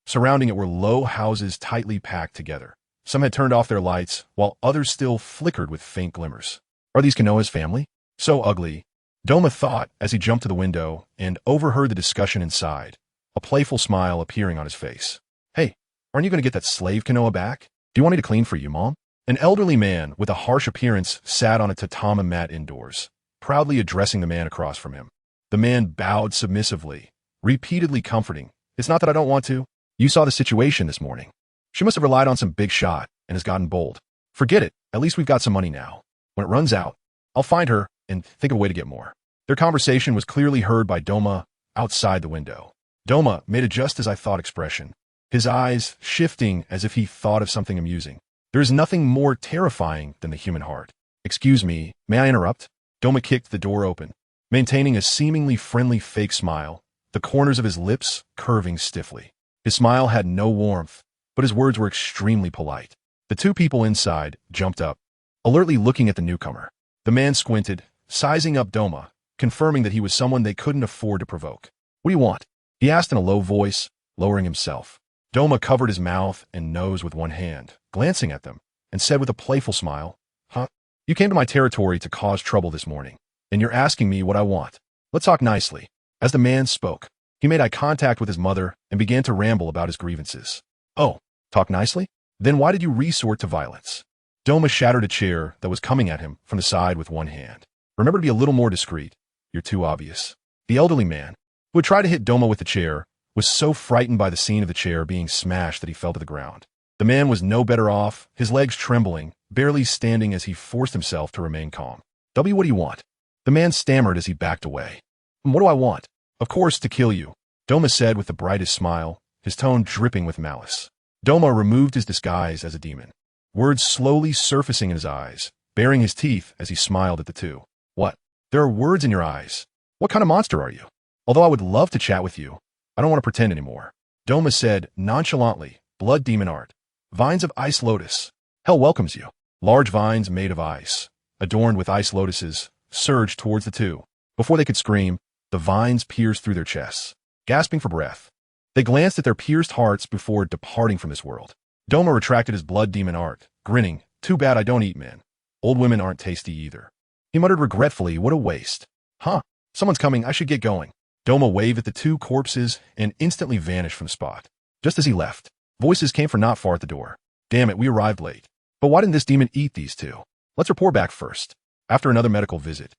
Surrounding it were low houses tightly packed together. Some had turned off their lights, while others still flickered with faint glimmers. Are these Konoha's family? So ugly. Doma thought as he jumped to the window and overheard the discussion inside, a playful smile appearing on his face. Hey, aren't you going to get that slave Konoha back? Do you want me to clean for you, Mom? An elderly man with a harsh appearance sat on a tatami mat indoors, proudly addressing the man across from him. The man bowed submissively, repeatedly comforting. It's not that I don't want to. You saw the situation this morning. She must have relied on some big shot and has gotten bold. Forget it. At least we've got some money now. When it runs out, I'll find her and think of a way to get more. Their conversation was clearly heard by Doma outside the window. Doma made a just as I thought expression, his eyes shifting as if he thought of something amusing. There is nothing more terrifying than the human heart. Excuse me, may I interrupt? Doma kicked the door open, maintaining a seemingly friendly fake smile, the corners of his lips curving stiffly. His smile had no warmth, but his words were extremely polite. The two people inside jumped up, alertly looking at the newcomer. The man squinted, sizing up Doma, confirming that he was someone they couldn't afford to provoke. What do you want? He asked in a low voice, lowering himself. Doma covered his mouth and nose with one hand, glancing at them, and said with a playful smile, "Huh? You came to my territory to cause trouble this morning, and you're asking me what I want. Let's talk nicely." As the man spoke, he made eye contact with his mother and began to ramble about his grievances. "Oh, talk nicely? Then why did you resort to violence?" Doma shattered a chair that was coming at him from the side with one hand. "Remember to be a little more discreet. You're too obvious." The elderly man, who had tried to hit Doma with the chair, was so frightened by the scene of the chair being smashed that he fell to the ground. The man was no better off, his legs trembling, barely standing as he forced himself to remain calm. "W, what do you want?" The man stammered as he backed away. "What do I want? Of course, to kill you," Doma said with the brightest smile, his tone dripping with malice. Doma removed his disguise as a demon, words slowly surfacing in his eyes, baring his teeth as he smiled at the two. "What? There are words in your eyes. What kind of monster are you? Although I would love to chat with you, I don't want to pretend anymore," Doma said nonchalantly. "Blood demon art. Vines of ice lotus. Hell welcomes you." Large vines made of ice, adorned with ice lotuses, surged towards the two. Before they could scream, the vines pierced through their chests. Gasping for breath, they glanced at their pierced hearts before departing from this world. Doma retracted his blood demon art, grinning. "Too bad I don't eat men. Old women aren't tasty either." He muttered regretfully, "What a waste. Huh, someone's coming, I should get going." Doma waved at the two corpses and instantly vanished from the spot. Just as he left, voices came from not far at the door. "Damn it, we arrived late. But why didn't this demon eat these two? Let's report back first." After another medical visit,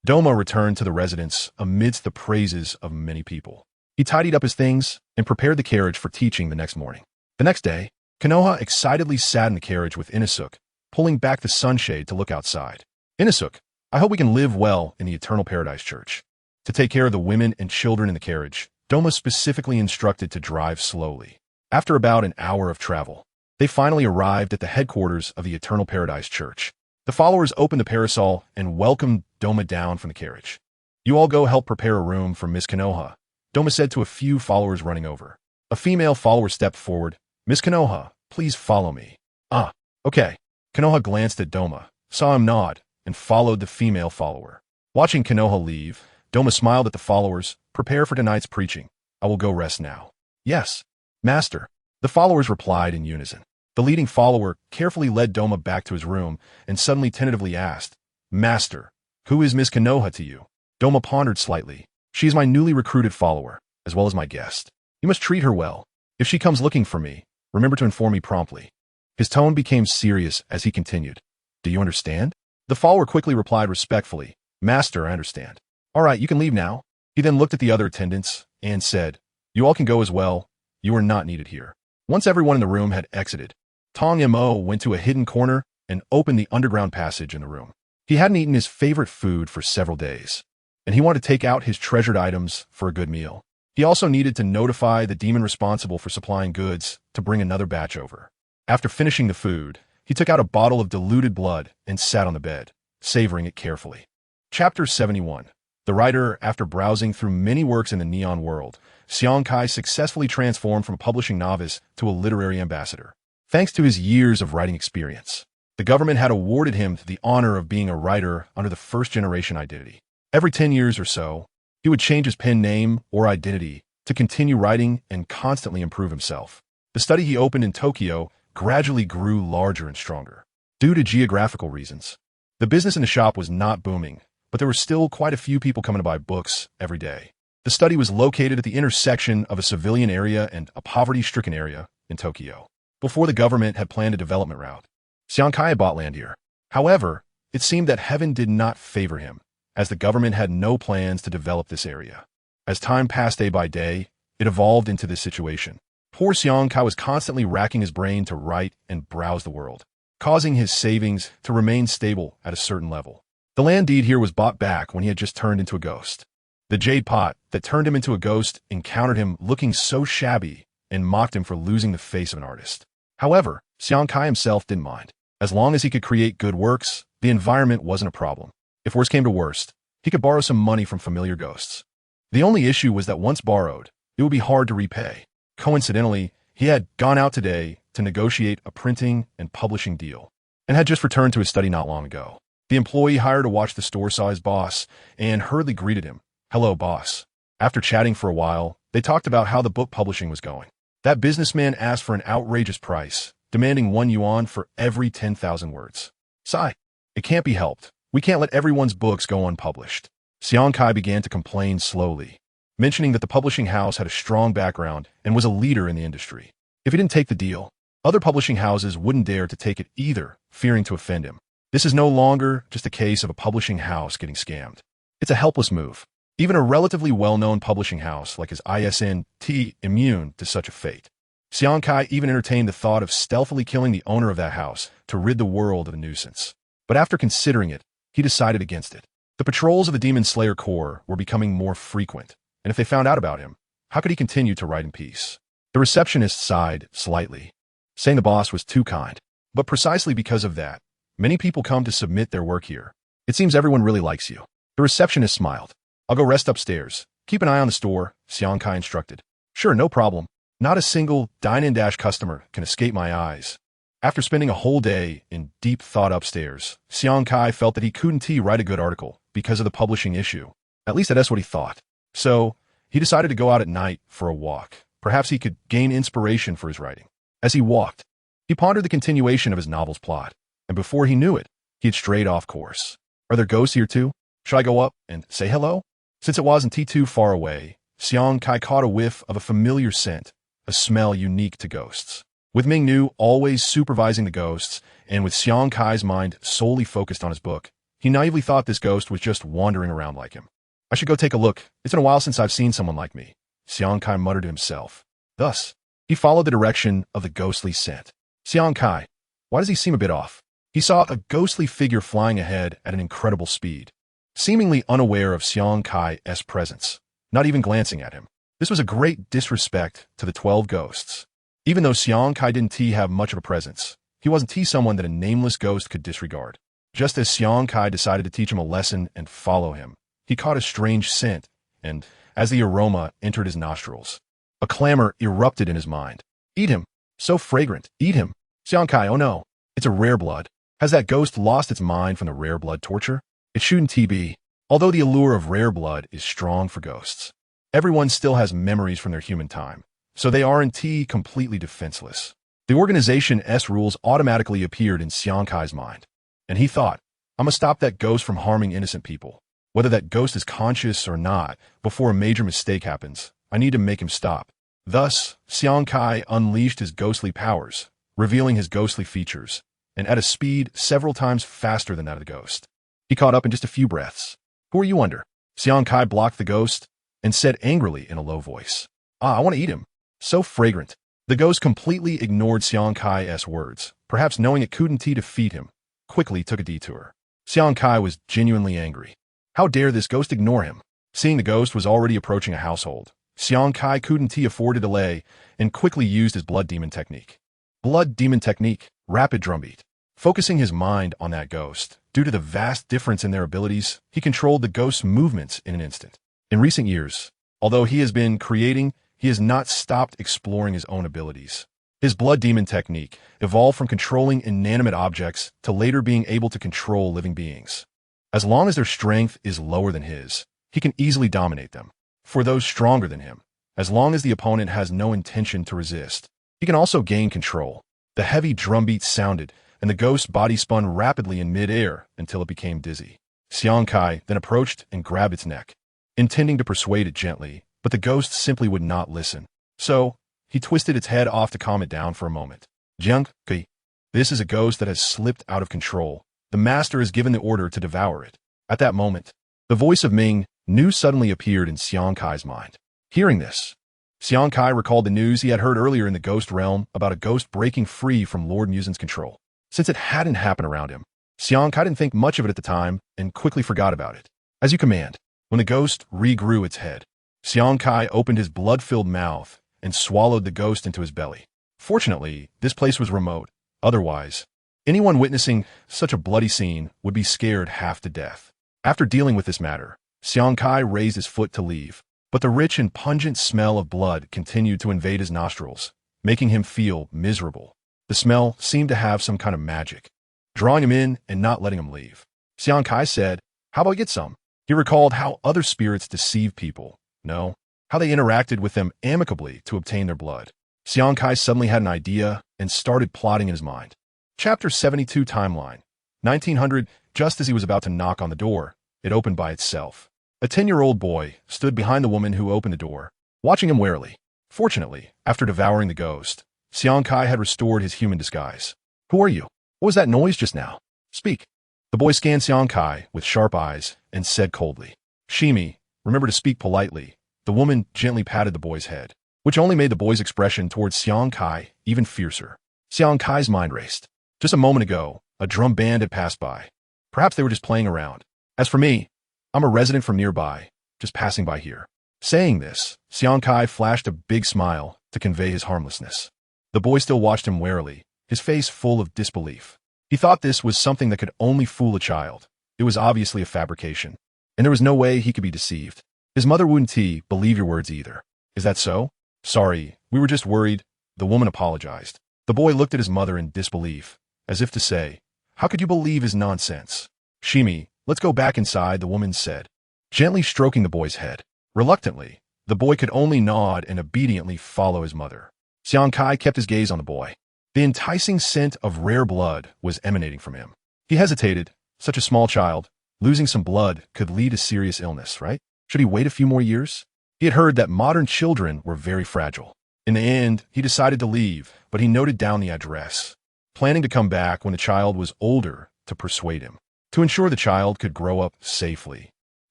Doma returned to the residence amidst the praises of many people. He tidied up his things and prepared the carriage for teaching the next morning. The next day, Konoha excitedly sat in the carriage with Inosuke, pulling back the sunshade to look outside. "Inosuke, I hope we can live well in the Eternal Paradise Church." To take care of the women and children in the carriage, Doma specifically instructed to drive slowly. After about an hour of travel, they finally arrived at the headquarters of the Eternal Paradise Church. The followers opened the parasol and welcomed Doma down from the carriage. "You all go help prepare a room for Miss Konoha," Doma said to a few followers running over. A female follower stepped forward. "Miss Konoha, please follow me." "Ah, okay." Konoha glanced at Doma, saw him nod, and followed the female follower. Watching Konoha leave, Doma smiled at the followers. "Prepare for tonight's preaching. I will go rest now." "Yes, Master," the followers replied in unison. The leading follower carefully led Doma back to his room and suddenly tentatively asked, "Master, who is Miss Konoha to you?" Doma pondered slightly. "She is my newly recruited follower, as well as my guest. You must treat her well. If she comes looking for me, remember to inform me promptly." His tone became serious as he continued. "Do you understand?" The follower quickly replied respectfully, "Master, I understand." "All right, you can leave now." He then looked at the other attendants and said, "You all can go as well. You are not needed here." Once everyone in the room had exited, Tong Mo went to a hidden corner and opened the underground passage in the room. He hadn't eaten his favorite food for several days, and he wanted to take out his treasured items for a good meal. He also needed to notify the demon responsible for supplying goods to bring another batch over. After finishing the food, he took out a bottle of diluted blood and sat on the bed, savoring it carefully. Chapter 71. The writer, after browsing through many works in the neon world, Xiang Kai successfully transformed from a publishing novice to a literary ambassador. Thanks to his years of writing experience, the government had awarded him the honor of being a writer under the first-generation identity. Every 10 years or so, he would change his pen name or identity to continue writing and constantly improve himself. The study he opened in Tokyo gradually grew larger and stronger. Due to geographical reasons, the business in the shop was not booming, but there were still quite a few people coming to buy books every day. The study was located at the intersection of a civilian area and a poverty-stricken area in Tokyo. Before the government had planned a development route, Xiang Kai bought land here. However, it seemed that heaven did not favor him, as the government had no plans to develop this area. As time passed day by day, it evolved into this situation. Poor Xiang Kai was constantly racking his brain to write and browse the world, causing his savings to remain stable at a certain level. The land deed here was bought back when he had just turned into a ghost. The jade pot that turned him into a ghost encountered him looking so shabby and mocked him for losing the face of an artist. However, Xiang Kai himself didn't mind. As long as he could create good works, the environment wasn't a problem. If worst came to worst, he could borrow some money from familiar ghosts. The only issue was that once borrowed, it would be hard to repay. Coincidentally, he had gone out today to negotiate a printing and publishing deal, and had just returned to his study not long ago. The employee hired to watch the store saw his boss and hurriedly greeted him. "Hello, boss." After chatting for a while, they talked about how the book publishing was going. That businessman asked for an outrageous price, demanding 1 yuan for every 10,000 words. Sigh. It can't be helped. We can't let everyone's books go unpublished. Xiang Kai began to complain slowly, mentioning that the publishing house had a strong background and was a leader in the industry. If he didn't take the deal, other publishing houses wouldn't dare to take it either, fearing to offend him. This is no longer just a case of a publishing house getting scammed. It's a helpless move. Even a relatively well-known publishing house like his ISNT immune to such a fate. Xiang Kai even entertained the thought of stealthily killing the owner of that house to rid the world of a nuisance. But after considering it, he decided against it. The patrols of the Demon Slayer Corps were becoming more frequent, and if they found out about him, how could he continue to write in peace? The receptionist sighed slightly, saying the boss was too kind. But precisely because of that, many people come to submit their work here. It seems everyone really likes you. The receptionist smiled. I'll go rest upstairs. Keep an eye on the store, Xiang Kai instructed. Sure, no problem. Not a single dine-in-dash customer can escape my eyes. After spending a whole day in deep thought upstairs, Xiang Kai felt that he couldn't write a good article because of the publishing issue. At least that's what he thought. So, he decided to go out at night for a walk. Perhaps he could gain inspiration for his writing. As he walked, he pondered the continuation of his novel's plot, and before he knew it, he had strayed off course. Are there ghosts here too? Should I go up and say hello? Since it wasn't too far away, Xiang Kai caught a whiff of a familiar scent, a smell unique to ghosts. With Mingnu always supervising the ghosts, and with Xiang Kai's mind solely focused on his book, he naively thought this ghost was just wandering around like him. I should go take a look. It's been a while since I've seen someone like me, Xiang Kai muttered to himself. Thus, he followed the direction of the ghostly scent. Xiang Kai, why does he seem a bit off? He saw a ghostly figure flying ahead at an incredible speed, seemingly unaware of Xiang Kai's presence, not even glancing at him. This was a great disrespect to the 12 ghosts. Even though Xiang Kai didn't have much of a presence, he wasn't someone that a nameless ghost could disregard. Just as Xiang Kai decided to teach him a lesson and follow him, he caught a strange scent, and as the aroma entered his nostrils, a clamor erupted in his mind. Eat him! So fragrant! Eat him! Xiang Kai, oh no! It's a rare blood. Has that ghost lost its mind from the rare blood torture? It shouldn't be. Although the allure of rare blood is strong for ghosts, everyone still has memories from their human time, so they aren't completely defenseless. The organization's rules automatically appeared in Xiang Kai's mind, and he thought, I'm gonna stop that ghost from harming innocent people. Whether that ghost is conscious or not, before a major mistake happens, I need to make him stop. Thus, Xiang Kai unleashed his ghostly powers, revealing his ghostly features, and at a speed several times faster than that of the ghost. He caught up in just a few breaths. Who are you under? Xiang Kai blocked the ghost and said angrily in a low voice. I want to eat him. So fragrant. The ghost completely ignored Xiang Kai's words, perhaps knowing it couldn't defeat him, quickly took a detour. Xiang Kai was genuinely angry. How dare this ghost ignore him? Seeing the ghost was already approaching a household, Xiang Kai couldn't afford to delay and quickly used his blood demon technique. Blood demon technique, rapid drumbeat. Focusing his mind on that ghost, due to the vast difference in their abilities, he controlled the ghost's movements in an instant. In recent years, although he has been creating, he has not stopped exploring his own abilities. His blood demon technique evolved from controlling inanimate objects to later being able to control living beings. As long as their strength is lower than his, he can easily dominate them. For those stronger than him, as long as the opponent has no intention to resist, he can also gain control. The heavy drumbeat sounded, and the ghost's body spun rapidly in mid-air until it became dizzy. Xiang Kai then approached and grabbed its neck, intending to persuade it gently, but the ghost simply would not listen. So, he twisted its head off to calm it down for a moment. Jiang Kui, this is a ghost that has slipped out of control. The master has given the order to devour it. At that moment, the voice of Ming Nu suddenly appeared in Xiang Kai's mind. Hearing this, Xiang Kai recalled the news he had heard earlier in the ghost realm about a ghost breaking free from Lord Muzan's control. Since it hadn't happened around him, Xiang Kai didn't think much of it at the time and quickly forgot about it. As you command. When the ghost regrew its head, Xiang Kai opened his blood-filled mouth and swallowed the ghost into his belly. Fortunately, this place was remote. Otherwise, anyone witnessing such a bloody scene would be scared half to death. After dealing with this matter, Xiang Kai raised his foot to leave, but the rich and pungent smell of blood continued to invade his nostrils, making him feel miserable. The smell seemed to have some kind of magic, drawing him in and not letting him leave. Xiang Kai said, how about I get some? He recalled how other spirits deceive people, No, how they interacted with them amicably to obtain their blood. Xiang Kai suddenly had an idea and started plotting in his mind. Chapter 72 Timeline 1900. Just as he was about to knock on the door, it opened by itself. A 10-year-old boy stood behind the woman who opened the door, watching him warily. Fortunately, after devouring the ghost, Xiang Kai had restored his human disguise. Who are you? What was that noise just now? Speak. The boy scanned Xiang Kai with sharp eyes and said coldly, Shimi, remember to speak politely. The woman gently patted the boy's head, which only made the boy's expression towards Xiang Kai even fiercer. Xiang Kai's mind raced. Just a moment ago, a drum band had passed by. Perhaps they were just playing around. As for me, I'm a resident from nearby, just passing by here. Saying this, Xiang Kai flashed a big smile to convey his harmlessness. The boy still watched him warily, his face full of disbelief. He thought this was something that could only fool a child. It was obviously a fabrication, and there was no way he could be deceived. His mother wouldn't believe your words either. Is that so? Sorry, we were just worried. The woman apologized. The boy looked at his mother in disbelief, as if to say, how could you believe his nonsense? Shimi, let's go back inside, the woman said, gently stroking the boy's head. Reluctantly, the boy could only nod and obediently follow his mother. Xiang Kai kept his gaze on the boy. The enticing scent of rare blood was emanating from him. He hesitated. Such a small child, losing some blood could lead to serious illness, right? Should he wait a few more years? He had heard that modern children were very fragile. In the end, he decided to leave, but he noted down the address, planning to come back when the child was older to persuade him, to ensure the child could grow up safely.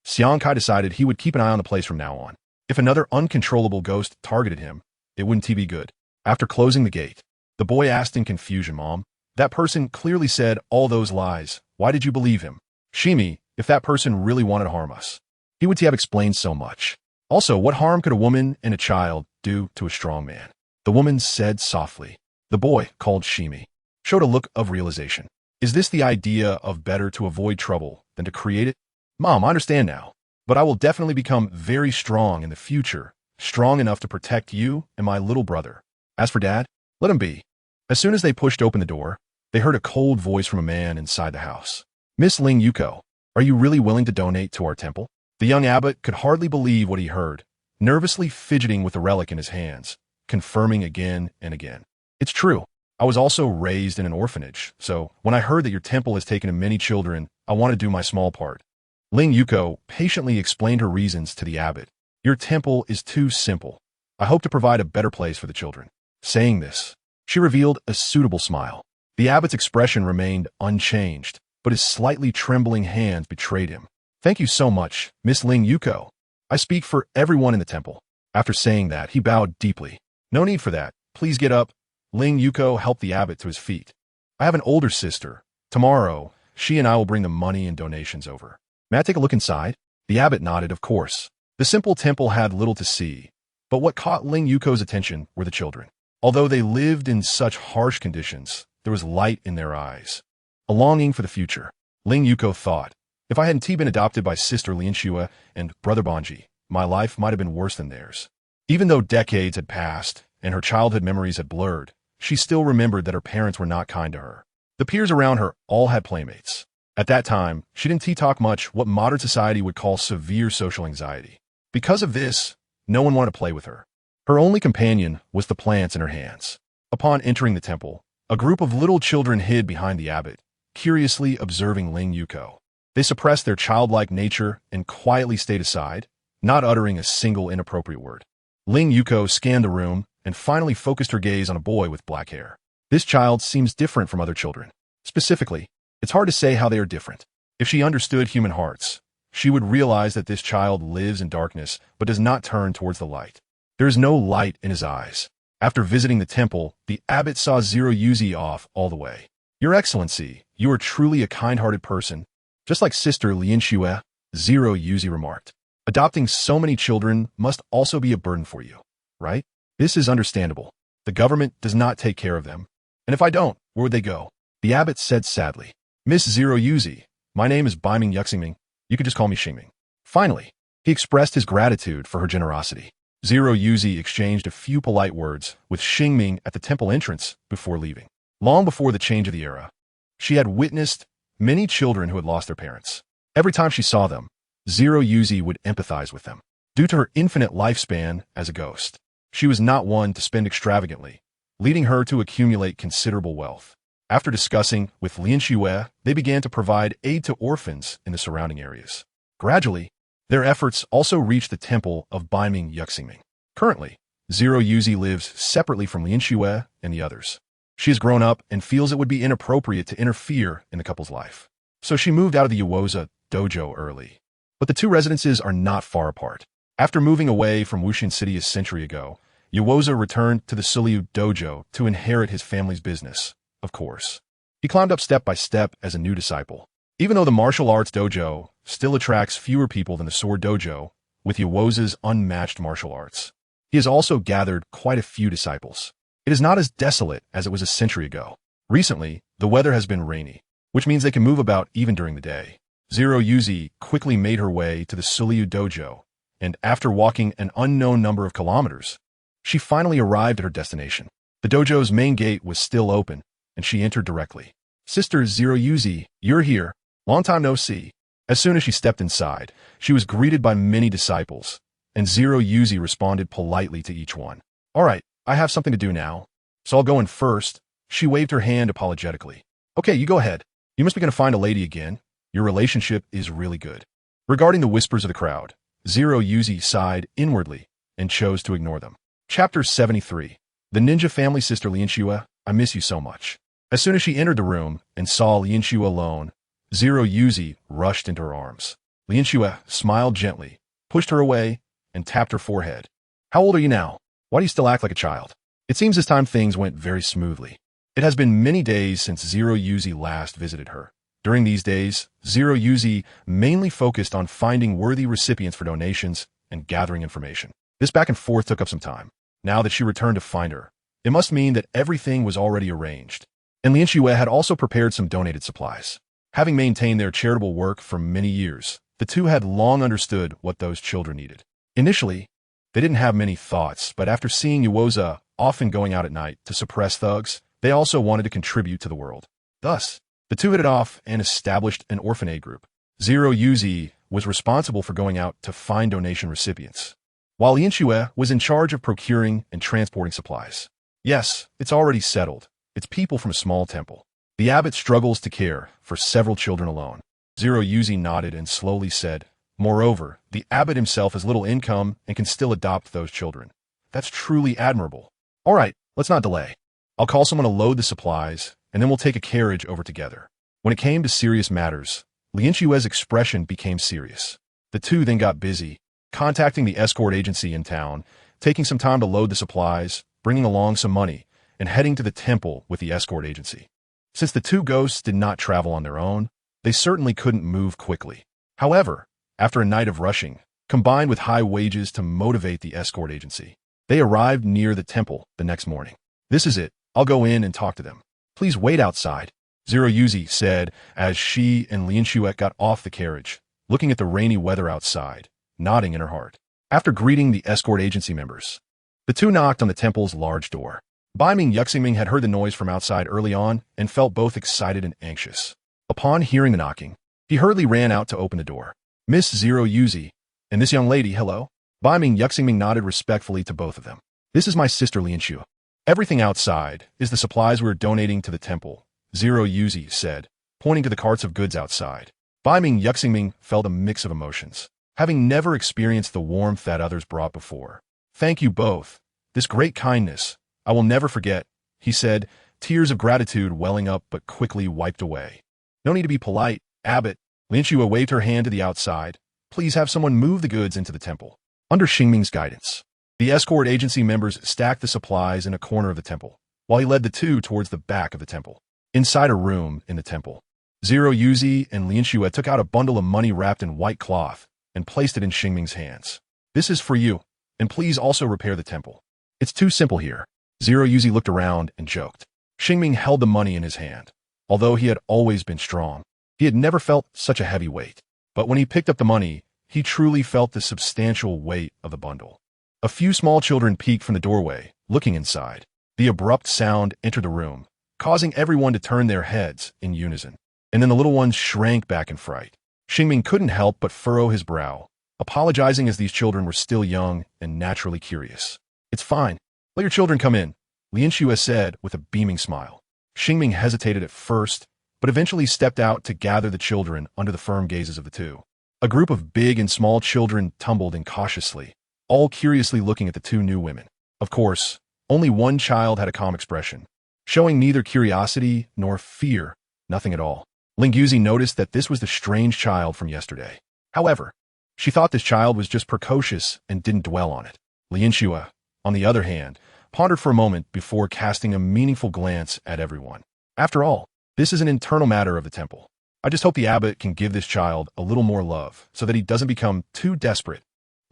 Xiang Kai decided he would keep an eye on the place from now on. If another uncontrollable ghost targeted him, it wouldn't be good. After closing the gate, the boy asked in confusion, Mom, that person clearly said all those lies. Why did you believe him? Shimi, if that person really wanted to harm us, he would have explained so much. Also, what harm could a woman and a child do to a strong man? The woman said softly. The boy, called Shimi, showed a look of realization. Is this the idea of better to avoid trouble than to create it? Mom, I understand now, but I will definitely become very strong in the future, strong enough to protect you and my little brother. As for Dad, let him be. As soon as they pushed open the door, they heard a cold voice from a man inside the house. Miss Ling Yuko, are you really willing to donate to our temple? The young abbot could hardly believe what he heard, nervously fidgeting with the relic in his hands, confirming again and again. It's true. I was also raised in an orphanage, so when I heard that your temple has taken in many children, I want to do my small part. Ling Yuko patiently explained her reasons to the abbot. Your temple is too simple. I hope to provide a better place for the children. Saying this, she revealed a suitable smile. The abbot's expression remained unchanged, but his slightly trembling hands betrayed him. Thank you so much, Miss Ling Yuko. I speak for everyone in the temple. After saying that, he bowed deeply. No need for that. Please get up. Ling Yuko helped the abbot to his feet. I have an older sister. Tomorrow, she and I will bring the money and donations over. May I take a look inside? The abbot nodded, of course. The simple temple had little to see, but what caught Ling Yuko's attention were the children. Although they lived in such harsh conditions, there was light in their eyes. A longing for the future. Ling Yuko thought, if I hadn't been adopted by Sister Lianxue and Brother Banji, my life might have been worse than theirs. Even though decades had passed and her childhood memories had blurred, she still remembered that her parents were not kind to her. The peers around her all had playmates. At that time, she didn't talk much what modern society would call severe social anxiety. Because of this, no one wanted to play with her. Her only companion was the plants in her hands. Upon entering the temple, a group of little children hid behind the abbot, curiously observing Ling Yuko. They suppressed their childlike nature and quietly stayed aside, not uttering a single inappropriate word. Ling Yuko scanned the room and finally focused her gaze on a boy with black hair. This child seems different from other children. Specifically, it's hard to say how they are different. If she understood human hearts, she would realize that this child lives in darkness but does not turn towards the light. There is no light in his eyes. After visiting the temple, the abbot saw Zero Yuzi off all the way. Your Excellency, you are truly a kind-hearted person. Just like Sister Lianxue, Zero Yuzi remarked. Adopting so many children must also be a burden for you, right? This is understandable. The government does not take care of them. And if I don't, where would they go? The abbot said sadly. Miss Zero Yuzi, my name is Baiming Yuxingming. You could just call me Xingming. Finally, he expressed his gratitude for her generosity. Zero Yuzi exchanged a few polite words with Xingming at the temple entrance before leaving. Long before the change of the era, she had witnessed many children who had lost their parents. Every time she saw them, Zero Yuzi would empathize with them. due to her infinite lifespan as a ghost. She was not one to spend extravagantly, leading her to accumulate considerable wealth. After discussing with Lin Shue, they began to provide aid to orphans in the surrounding areas. Gradually, their efforts also reached the temple of Baiming Yuxingming. Currently, Zero Yuzi lives separately from Lin Shue and the others. She has grown up and feels it would be inappropriate to interfere in the couple's life. So she moved out of the Yuoza dojo early. But the two residences are not far apart. After moving away from Wuxin City a century ago, Yuoza returned to the Suliu dojo to inherit his family's business, of course. He climbed up step by step as a new disciple. Even though the martial arts dojo still attracts fewer people than the sword dojo, with Yuoza's unmatched martial arts, he has also gathered quite a few disciples. It is not as desolate as it was a century ago. Recently, the weather has been rainy, which means they can move about even during the day. Zero Yuzi quickly made her way to the Suliu dojo, and after walking an unknown number of kilometers, she finally arrived at her destination. The dojo's main gate was still open, and she entered directly. "Sister Zero Yuzi, you're here. Long time no see." As soon as she stepped inside, she was greeted by many disciples, and Zero Yuzi responded politely to each one. "All right, I have something to do now, so I'll go in first." She waved her hand apologetically. "Okay, you go ahead. You must be going to find a lady again. Your relationship is really good." Regarding the whispers of the crowd, Zero Yuzi sighed inwardly and chose to ignore them. Chapter 73. The Ninja Family. Sister Lin Shue, I miss you so much. As soon as she entered the room and saw Lin Shue alone, Zero Yuzi rushed into her arms. Lin Shue smiled gently, pushed her away, and tapped her forehead. "How old are you now? Why do you still act like a child?" It seems this time things went very smoothly. It has been many days since Zero Yuzi last visited her. During these days, Zero Yuzi mainly focused on finding worthy recipients for donations and gathering information. This back and forth took up some time. Now that she returned to find her, it must mean that everything was already arranged. And Lin Shue had also prepared some donated supplies. Having maintained their charitable work for many years, the two had long understood what those children needed. Initially, they didn't have many thoughts, but after seeing Yuoza often going out at night to suppress thugs, they also wanted to contribute to the world. Thus, the two hit it off and established an orphan aid group. Zero Yuzi was responsible for going out to find donation recipients, while Lin Shue was in charge of procuring and transporting supplies. Yes, it's already settled. It's people from a small temple. The abbot struggles to care for several children alone. Zero Yuzi nodded and slowly said, "Moreover, the abbot himself has little income and can still adopt those children. That's truly admirable. All right, let's not delay. I'll call someone to load the supplies, and then we'll take a carriage over together." When it came to serious matters, Lin Shue's expression became serious. The two then got busy, contacting the escort agency in town, taking some time to load the supplies, bringing along some money, and heading to the temple with the escort agency. Since the two ghosts did not travel on their own, they certainly couldn't move quickly. However, after a night of rushing, combined with high wages to motivate the escort agency, they arrived near the temple the next morning. "This is it. I'll go in and talk to them. Please wait outside," Zero Yuzi said as she and Lin Shue got off the carriage, looking at the rainy weather outside, nodding in her heart. After greeting the escort agency members, the two knocked on the temple's large door. Baiming Yuxingming had heard the noise from outside early on and felt both excited and anxious. Upon hearing the knocking, he hurriedly ran out to open the door. "Miss Zero Yuzi, and this young lady, hello?" Baiming Yuxingming nodded respectfully to both of them. "This is my sister Lin Shue. Everything outside is the supplies we're donating to the temple," Zero Yuzi said, pointing to the carts of goods outside. Baiming Yuxingming felt a mix of emotions, having never experienced the warmth that others brought before. "Thank you both. This great kindness I will never forget," he said, tears of gratitude welling up but quickly wiped away. "No need to be polite, Abbot." Lin Shue waved her hand to the outside. "Please have someone move the goods into the temple." Under Xingming's guidance, the escort agency members stacked the supplies in a corner of the temple, while he led the two towards the back of the temple. Inside a room in the temple, Zero Yuzi and Lin Shue took out a bundle of money wrapped in white cloth and placed it in Xingming's hands. "This is for you, and please also repair the temple. It's too simple here." Zero Yuzi looked around and joked. Xingming held the money in his hand. Although he had always been strong, he had never felt such a heavy weight. But when he picked up the money, he truly felt the substantial weight of the bundle. A few small children peeked from the doorway, looking inside. The abrupt sound entered the room, causing everyone to turn their heads in unison. And then the little ones shrank back in fright. Xingming couldn't help but furrow his brow, apologizing as these children were still young and naturally curious. "It's fine. Let your children come in," Lianxue said with a beaming smile. Xingming hesitated at first, but eventually stepped out to gather the children under the firm gazes of the two. A group of big and small children tumbled in cautiously, all curiously looking at the two new women. Of course, only one child had a calm expression, showing neither curiosity nor fear, nothing at all. Linguzi noticed that this was the strange child from yesterday. However, she thought this child was just precocious and didn't dwell on it. Lianxue, on the other hand, pondered for a moment before casting a meaningful glance at everyone. After all, this is an internal matter of the temple. I just hope the abbot can give this child a little more love so that he doesn't become too desperate.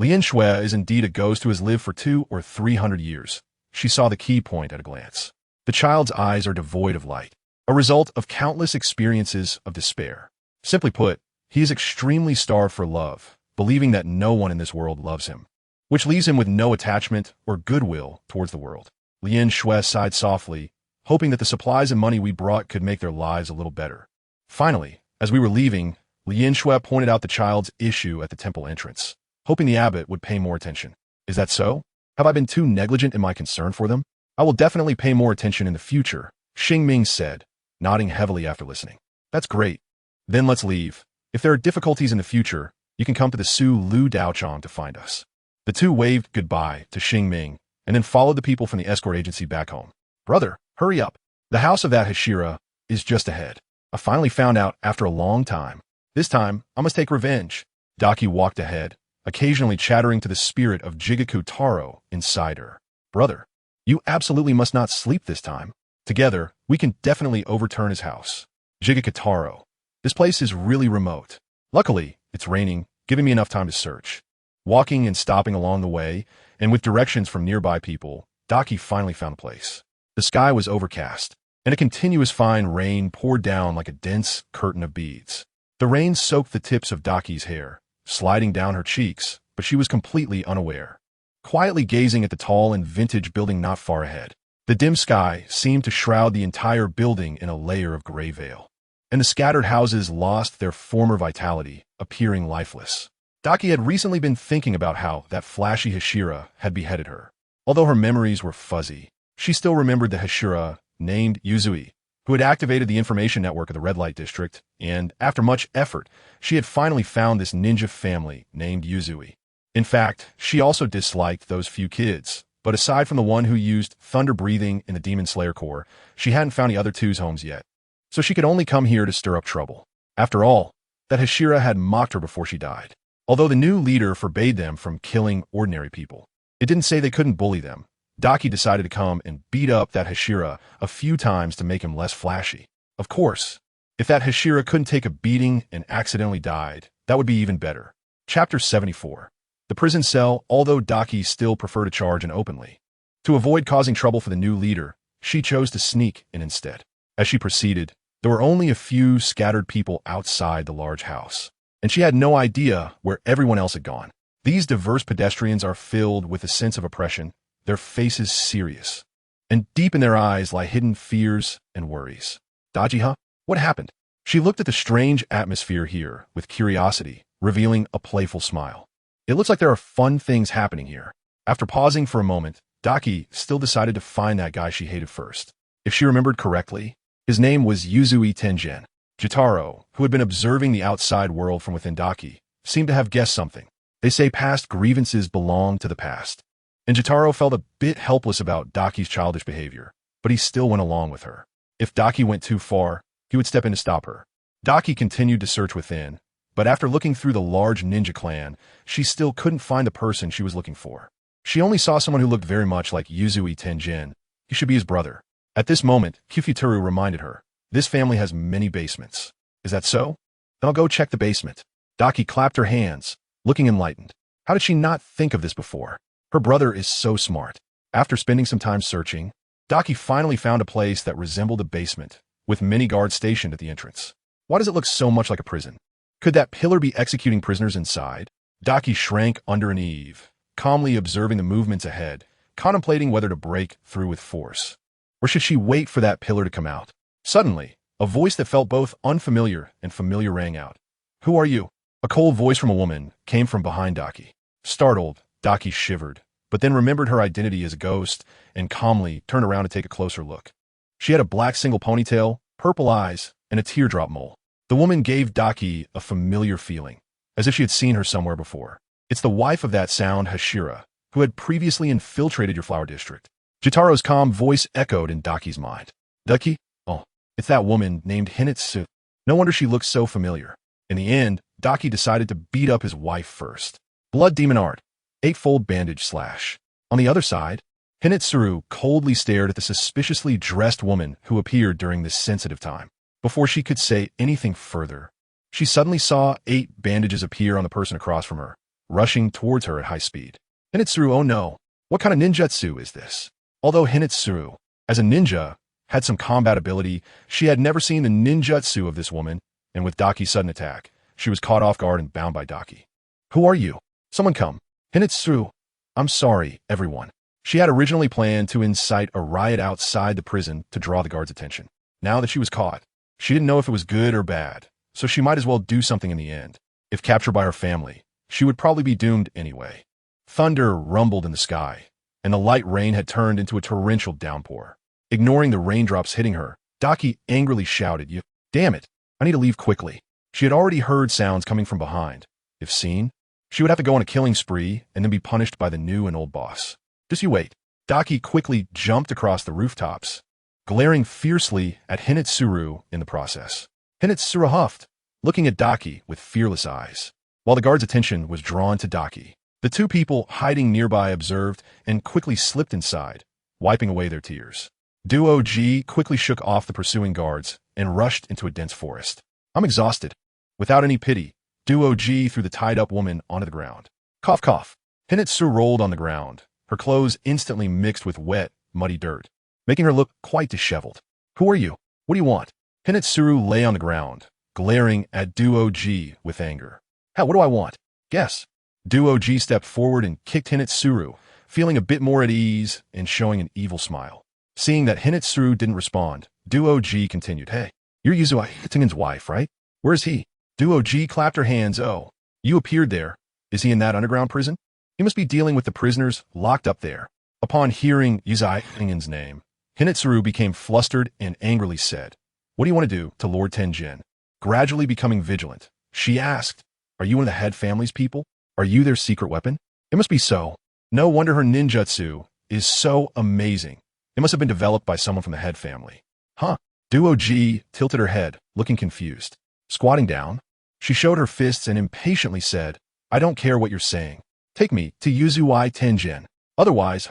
Lianxue is indeed a ghost who has lived for 200 or 300 years. She saw the key point at a glance. The child's eyes are devoid of light, a result of countless experiences of despair. Simply put, he is extremely starved for love, believing that no one in this world loves him, which leaves him with no attachment or goodwill towards the world. Lianxue sighed softly, hoping that the supplies and money we brought could make their lives a little better. Finally, as we were leaving, Lianxue pointed out the child's issue at the temple entrance, hoping the abbot would pay more attention. "Is that so? Have I been too negligent in my concern for them? I will definitely pay more attention in the future," Xingming said, nodding heavily after listening. "That's great. Then let's leave. If there are difficulties in the future, you can come to the Su Lu Daochang to find us." The two waved goodbye to Xingming and then followed the people from the escort agency back home. "Brother, hurry up. The house of that Hashira is just ahead. I finally found out after a long time. This time, I must take revenge." Daki walked ahead, occasionally chattering to the spirit of Jigaku Taro inside her. "Brother, you absolutely must not sleep this time. Together, we can definitely overturn his house." Jigaku Taro. "This place is really remote. Luckily, it's raining, giving me enough time to search." Walking and stopping along the way, and with directions from nearby people, Daki finally found a place. The sky was overcast, and a continuous fine rain poured down like a dense curtain of beads. The rain soaked the tips of Daki's hair, sliding down her cheeks, but she was completely unaware. Quietly gazing at the tall and vintage building not far ahead, the dim sky seemed to shroud the entire building in a layer of gray veil, and the scattered houses lost their former vitality, appearing lifeless. Daki had recently been thinking about how that flashy Hashira had beheaded her. Although her memories were fuzzy, she still remembered the Hashira named Yuzui, who had activated the information network of the Red Light District, and after much effort, she had finally found this ninja family named Yuzui. In fact, she also disliked those few kids, but aside from the one who used thunder breathing in the Demon Slayer Corps, she hadn't found the other two's homes yet. So she could only come here to stir up trouble. After all, that Hashira had mocked her before she died. Although the new leader forbade them from killing ordinary people, it didn't say they couldn't bully them. Daki decided to come and beat up that Hashira a few times to make him less flashy. Of course, if that Hashira couldn't take a beating and accidentally died, that would be even better. Chapter 74. The prison cell. Although Daki still preferred to charge in openly, to avoid causing trouble for the new leader, she chose to sneak in instead. As she proceeded, there were only a few scattered people outside the large house, and she had no idea where everyone else had gone. These diverse pedestrians are filled with a sense of oppression, their faces serious, and deep in their eyes lie hidden fears and worries. "Daji-huh? What happened?" She looked at the strange atmosphere here with curiosity, revealing a playful smile. "It looks like there are fun things happening here." After pausing for a moment, Daki still decided to find that guy she hated first. If she remembered correctly, his name was Yuzui Tenjin. Jitaro, who had been observing the outside world from within Daki, seemed to have guessed something. They say past grievances belong to the past. And Jitaro felt a bit helpless about Daki's childish behavior, but he still went along with her. If Daki went too far, he would step in to stop her. Daki continued to search within, but after looking through the large ninja clan, she still couldn't find the person she was looking for. She only saw someone who looked very much like Yuzui Tenjin. He should be his brother. At this moment, Kyufuturu reminded her, "This family has many basements." "Is that so? Then I'll go check the basement." Daki clapped her hands, looking enlightened. How did she not think of this before? Her brother is so smart. After spending some time searching, Daki finally found a place that resembled a basement, with many guards stationed at the entrance. Why does it look so much like a prison? Could that pillar be executing prisoners inside? Daki shrank under an eave, calmly observing the movements ahead, contemplating whether to break through with force. Or should she wait for that pillar to come out? Suddenly, a voice that felt both unfamiliar and familiar rang out. "Who are you?" A cold voice from a woman came from behind Daki. Startled, Daki shivered, but then remembered her identity as a ghost and calmly turned around to take a closer look. She had a black single ponytail, purple eyes, and a teardrop mole. The woman gave Daki a familiar feeling, as if she had seen her somewhere before. It's the wife of that sound, Hashira, who had previously infiltrated your flower district. Jitaro's calm voice echoed in Daki's mind. Daki? Oh, it's that woman named Hinetsu. No wonder she looks so familiar. In the end, Daki decided to beat up his wife first. Blood Demon Art. 8-fold bandage slash. On the other side, Hinetsuru coldly stared at the suspiciously dressed woman who appeared during this sensitive time. Before she could say anything further, she suddenly saw 8 bandages appear on the person across from her, rushing towards her at high speed. Hinetsuru, oh no, what kind of ninjutsu is this? Although Hinetsuru, as a ninja, had some combat ability, she had never seen the ninjutsu of this woman, and with Daki's sudden attack, she was caught off guard and bound by Daki. Who are you? Someone come. Hinetsuru, I'm sorry, everyone. She had originally planned to incite a riot outside the prison to draw the guards' attention. Now that she was caught, she didn't know if it was good or bad, so she might as well do something in the end. If captured by her family, she would probably be doomed anyway. Thunder rumbled in the sky, and the light rain had turned into a torrential downpour. Ignoring the raindrops hitting her, Daki angrily shouted, "You, damn it, I need to leave quickly." She had already heard sounds coming from behind. If seen, she would have to go on a killing spree and then be punished by the new and old boss. Just you wait. Daki quickly jumped across the rooftops, glaring fiercely at Hinetsuru in the process. Hinetsuru huffed, looking at Daki with fearless eyes. While the guard's attention was drawn to Daki, the 2 people hiding nearby observed and quickly slipped inside, wiping away their tears. Duo G quickly shook off the pursuing guards and rushed into a dense forest. I'm exhausted. Without any pity, Duo G threw the tied-up woman onto the ground. Cough, cough. Hinetsu rolled on the ground, her clothes instantly mixed with wet, muddy dirt, making her look quite disheveled. Who are you? What do you want? Hinetsuru lay on the ground, glaring at Duo G with anger. Hell, what do I want? Guess. Duo G stepped forward and kicked Hinetsuru, feeling a bit more at ease and showing an evil smile. Seeing that Hinetsuru didn't respond, Duo G continued, Hey, you're Yuzua Hitingen's wife, right? Where is he? Duo G clapped her hands. Oh, you appeared there. Is he in that underground prison? He must be dealing with the prisoners locked up there. Upon hearing Yuzai Hitingen's name, Hinetsuru became flustered and angrily said, What do you want to do to Lord Tenjin? Gradually becoming vigilant, she asked, Are you one of the head family's people? Are you their secret weapon? It must be so. No wonder her ninjutsu is so amazing. It must have been developed by someone from the head family. Huh? Duo G tilted her head, looking confused. Squatting down, she showed her fists and impatiently said, I don't care what you're saying. Take me to Yuzui Tenjin. Otherwise,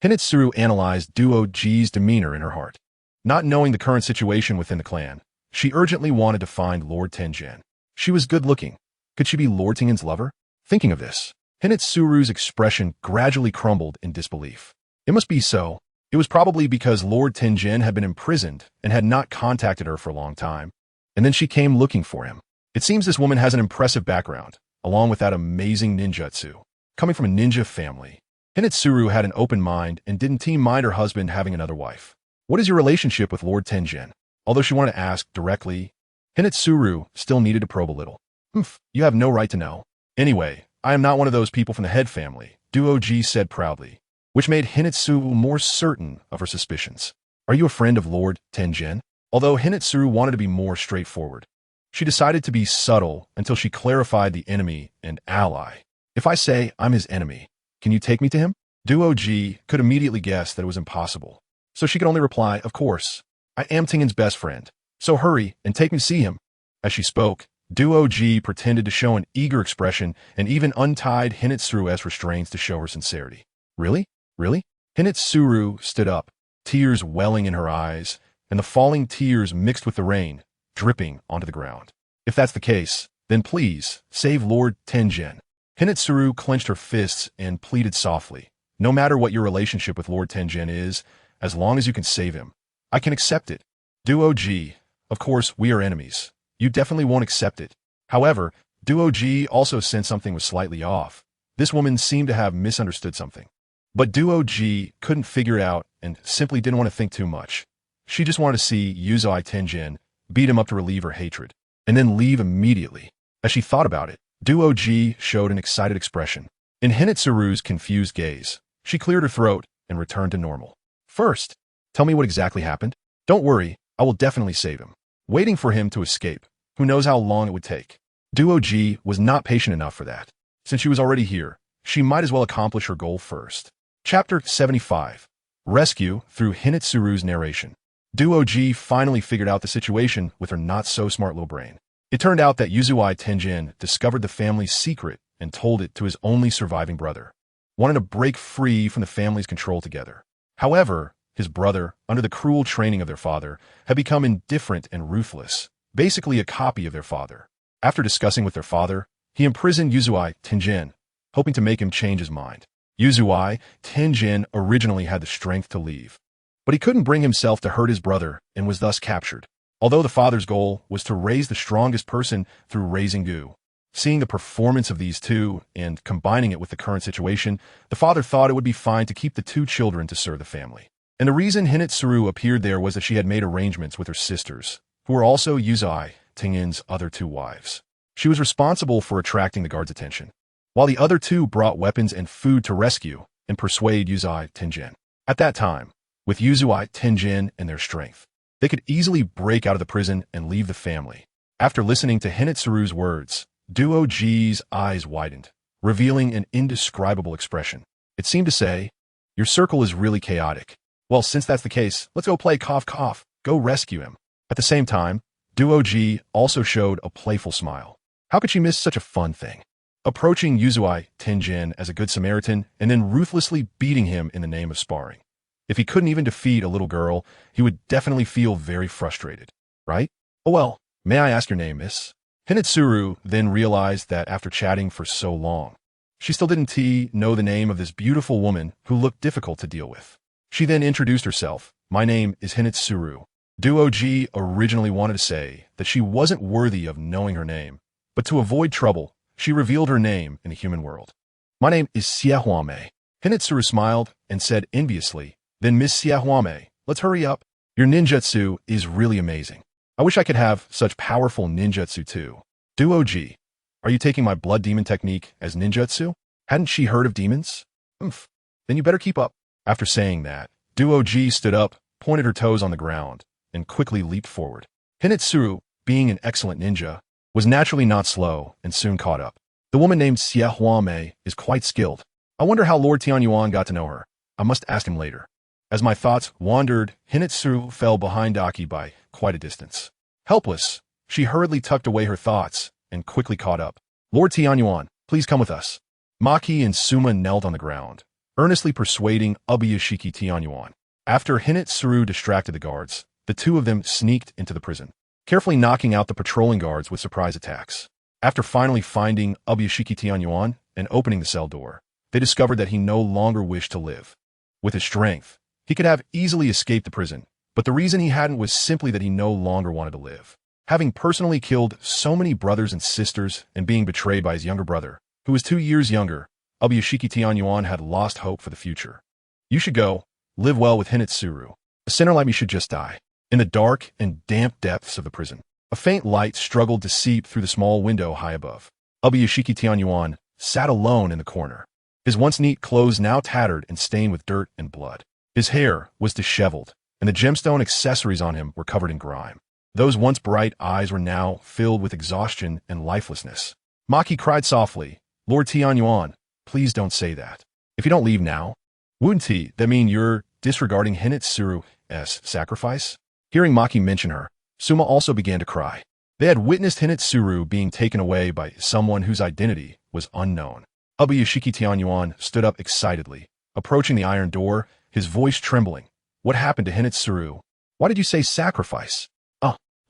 Hinetsuru analyzed Duo G's demeanor in her heart. Not knowing the current situation within the clan, she urgently wanted to find Lord Tenjin. She was good-looking. Could she be Lord Tenjin's lover? Thinking of this, Hinetsuru's expression gradually crumbled in disbelief. It must be so. It was probably because Lord Tenjin had been imprisoned and had not contacted her for a long time, and then she came looking for him. It seems this woman has an impressive background, along with that amazing ninjutsu. Coming from a ninja family, Hinetsuru had an open mind and didn't mind her husband having another wife. What is your relationship with Lord Tenjin? Although she wanted to ask directly, Hinetsuru still needed to probe a little. You have no right to know. Anyway, I am not one of those people from the head family, Duo G said proudly, which made Hinetsuru more certain of her suspicions. Are you a friend of Lord Tenjin? Although Hinetsuru wanted to be more straightforward, she decided to be subtle until she clarified the enemy and ally. If I say I'm his enemy, can you take me to him? Duo G could immediately guess that it was impossible, so she could only reply, of course. I am Tengen's best friend, so hurry and take me to see him. As she spoke, Duo G pretended to show an eager expression and even untied Hinetsuru's restraints to show her sincerity. Really? Really? Hinetsuru stood up, tears welling in her eyes, and the falling tears mixed with the rain, dripping onto the ground. If that's the case, then please, save Lord Tenjin. Hinetsuru clenched her fists and pleaded softly. No matter what your relationship with Lord Tenjin is, as long as you can save him, I can accept it. Duo G, of course, we are enemies. You definitely won't accept it. However, Duo G also sensed something was slightly off. This woman seemed to have misunderstood something. But Duo G couldn't figure it out and simply didn't want to think too much. She just wanted to see Yuzui Tenjin beat him up to relieve her hatred, and then leave immediately. As she thought about it, Duoji showed an excited expression. In Hinatsuru's confused gaze, she cleared her throat and returned to normal. First, tell me what exactly happened. Don't worry, I will definitely save him. Waiting for him to escape. Who knows how long it would take. Duoji was not patient enough for that. Since she was already here, she might as well accomplish her goal first. Chapter 75. Rescue through Hinatsuru's narration. Duoji finally figured out the situation with her not-so-smart little brain. It turned out that Yuzui Tenjin discovered the family's secret and told it to his only surviving brother, wanting to break free from the family's control together. However, his brother, under the cruel training of their father, had become indifferent and ruthless, basically a copy of their father. After discussing with their father, he imprisoned Yuzui Tenjin, hoping to make him change his mind. Yuzui Tenjin originally had the strength to leave, but he couldn't bring himself to hurt his brother and was thus captured. Although the father's goal was to raise the strongest person through raising Gu. Seeing the performance of these two and combining it with the current situation, the father thought it would be fine to keep the two children to serve the family. And the reason Hinatsuru appeared there was that she had made arrangements with her sisters, who were also Yuzui Tenjin's other two wives. She was responsible for attracting the guards' attention, while the other two brought weapons and food to rescue and persuade Yuzui Tenjin. At that time, with Yuzui Tenjin and their strength, they could easily break out of the prison and leave the family. After listening to Hinatsuru's words, Duoji's eyes widened, revealing an indescribable expression. It seemed to say, "Your circle is really chaotic. Well, since that's the case, let's go play cough cough, go rescue him." At the same time, Duoji also showed a playful smile. How could she miss such a fun thing? Approaching Yuzui Tenjin as a good Samaritan and then ruthlessly beating him in the name of sparring. If he couldn't even defeat a little girl, he would definitely feel very frustrated, right? "Oh well, may I ask your name, miss?" Hinatsuru then realized that after chatting for so long, she still didn't know the name of this beautiful woman who looked difficult to deal with. She then introduced herself. "My name is Hinatsuru." Duoji originally wanted to say that she wasn't worthy of knowing her name, but to avoid trouble, she revealed her name in the human world. "My name is Xiaohuame." Hinatsuru smiled and said enviously, "Then Miss Xiaohuame, let's hurry up. Your ninjutsu is really amazing. I wish I could have such powerful ninjutsu too." Duoji, are you taking my blood demon technique as ninjutsu? Hadn't she heard of demons? Then you better keep up. After saying that, Duoji stood up, pointed her toes on the ground, and quickly leaped forward. Hinatsuru, being an excellent ninja, was naturally not slow and soon caught up. The woman named Xiaohuame is quite skilled. I wonder how Lord Tianyuan got to know her. I must ask him later. As my thoughts wandered, Hinatsuru fell behind Aoki by quite a distance. Helpless, she hurriedly tucked away her thoughts and quickly caught up. "Lord Tianyuan, please come with us." Maki and Suma knelt on the ground, earnestly persuading Ubuyashiki Tianyuan. After Hinatsuru distracted the guards, the two of them sneaked into the prison, carefully knocking out the patrolling guards with surprise attacks. After finally finding Ubuyashiki Tianyuan and opening the cell door, they discovered that he no longer wished to live. With his strength, he could have easily escaped the prison, but the reason he hadn't was simply that he no longer wanted to live. Having personally killed so many brothers and sisters and being betrayed by his younger brother, who was 2 years younger, Ubuyashiki Tianyuan had lost hope for the future. "You should go, live well with Hinatsuru. A sinner like me should just die." In the dark and damp depths of the prison, a faint light struggled to seep through the small window high above. Ubuyashiki Tianyuan sat alone in the corner, his once neat clothes now tattered and stained with dirt and blood. His hair was disheveled, and the gemstone accessories on him were covered in grime. Those once bright eyes were now filled with exhaustion and lifelessness. Maki cried softly, "Lord Tianyuan, please don't say that. If you don't leave now, wouldn't that mean you're disregarding Hinatsuru's sacrifice?" Hearing Maki mention her, Suma also began to cry. They had witnessed Hinatsuru being taken away by someone whose identity was unknown. Ubuyashiki Tianyuan stood up excitedly, approaching the iron door, his voice trembling. "What happened to Hinatsuru? Why did you say sacrifice?"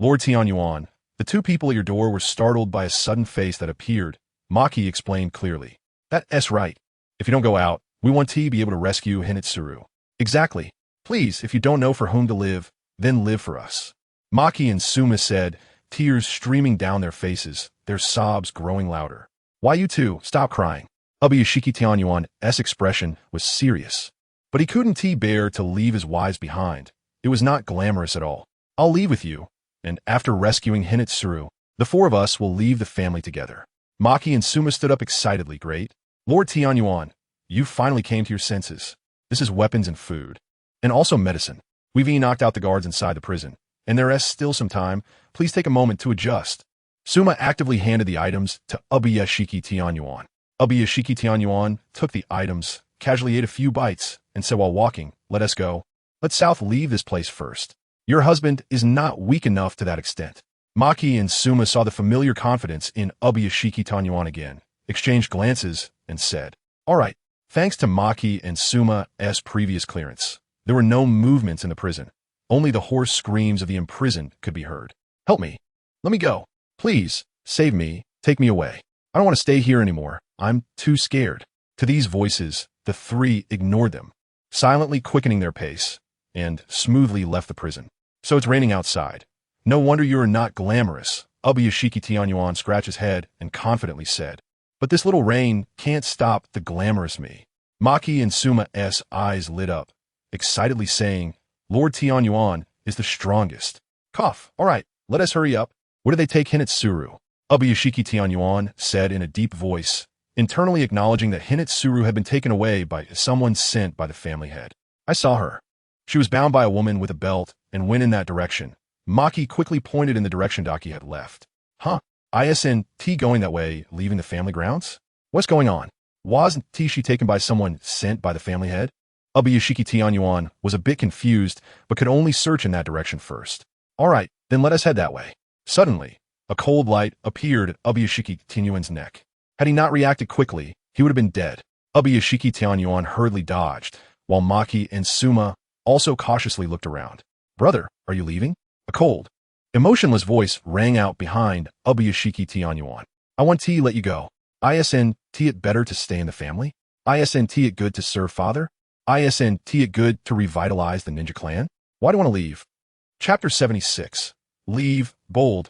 Lord Tianyuan, the two people at your door were startled by a sudden face that appeared. Maki explained clearly. "That's right. If you don't go out, we want to be able to rescue Hinatsuru." "Exactly. Please, if you don't know for whom to live, then live for us." Maki and Suma said, tears streaming down their faces, their sobs growing louder. "Why you two, stop crying." Ubuyashiki Tianyuan's expression was serious, but he couldn't bear to leave his wives behind. It was not glamorous at all. "I'll leave with you, and after rescuing Hinatsuru, The four of us will leave the family together. Maki and Suma stood up excitedly. Great. Lord Tianyuan, you finally came to your senses. This is weapons and food. And also medicine. We've knocked out the guards inside the prison, and there is still some time. Please take a moment to adjust. Suma actively handed the items to Ubuyashiki Tianyuan. Ubuyashiki Tianyuan took the items, casually ate a few bites, and said while walking, let us go. Let South leave this place first. Your husband is not weak enough to that extent. Maki and Suma saw the familiar confidence in Ubuyashiki Tianyuan again, exchanged glances, and said, all right, thanks to Maki and Suma's previous clearance, there were no movements in the prison. Only the hoarse screams of the imprisoned could be heard. Help me. Let me go. Please, save me, take me away. I don't want to stay here anymore. I'm too scared. To these voices, the three ignored them, silently quickening their pace, and smoothly left the prison. So it's raining outside. No wonder you are not glamorous. Ubuyashiki Tianyuan scratched his head and confidently said, but this little rain can't stop the glamorous me. Maki and Suma's eyes lit up, excitedly saying, Lord Tianyuan is the strongest. Cough. All right, let us hurry up. Where did they take Hinetsuru? Ubuyashiki Tianyuan said in a deep voice, internally acknowledging that Hinetsuru had been taken away by someone sent by the family head. I saw her. She was bound by a woman with a belt and went in that direction. Maki quickly pointed in the direction Daki had left. Huh? Isn't going that way, leaving the family grounds? What's going on? Wasn't she taken by someone sent by the family head? Ubuyashiki Tianyuan was a bit confused, but could only search in that direction first. All right, then let us head that way. Suddenly, a cold light appeared at Ubuyashiki Tianyuan's neck. Had he not reacted quickly, he would have been dead. Ubuyashiki Tianyuan hurriedly dodged, while Maki and Suma also cautiously looked around. Brother, are you leaving? A cold, emotionless voice rang out behind Ubuyashiki Tianyuan. I want to let you go. Isn't it better to stay in the family? Isn't it good to serve father? Isn't it good to revitalize the ninja clan? Why do you want to leave? Chapter 76. Leave, bold.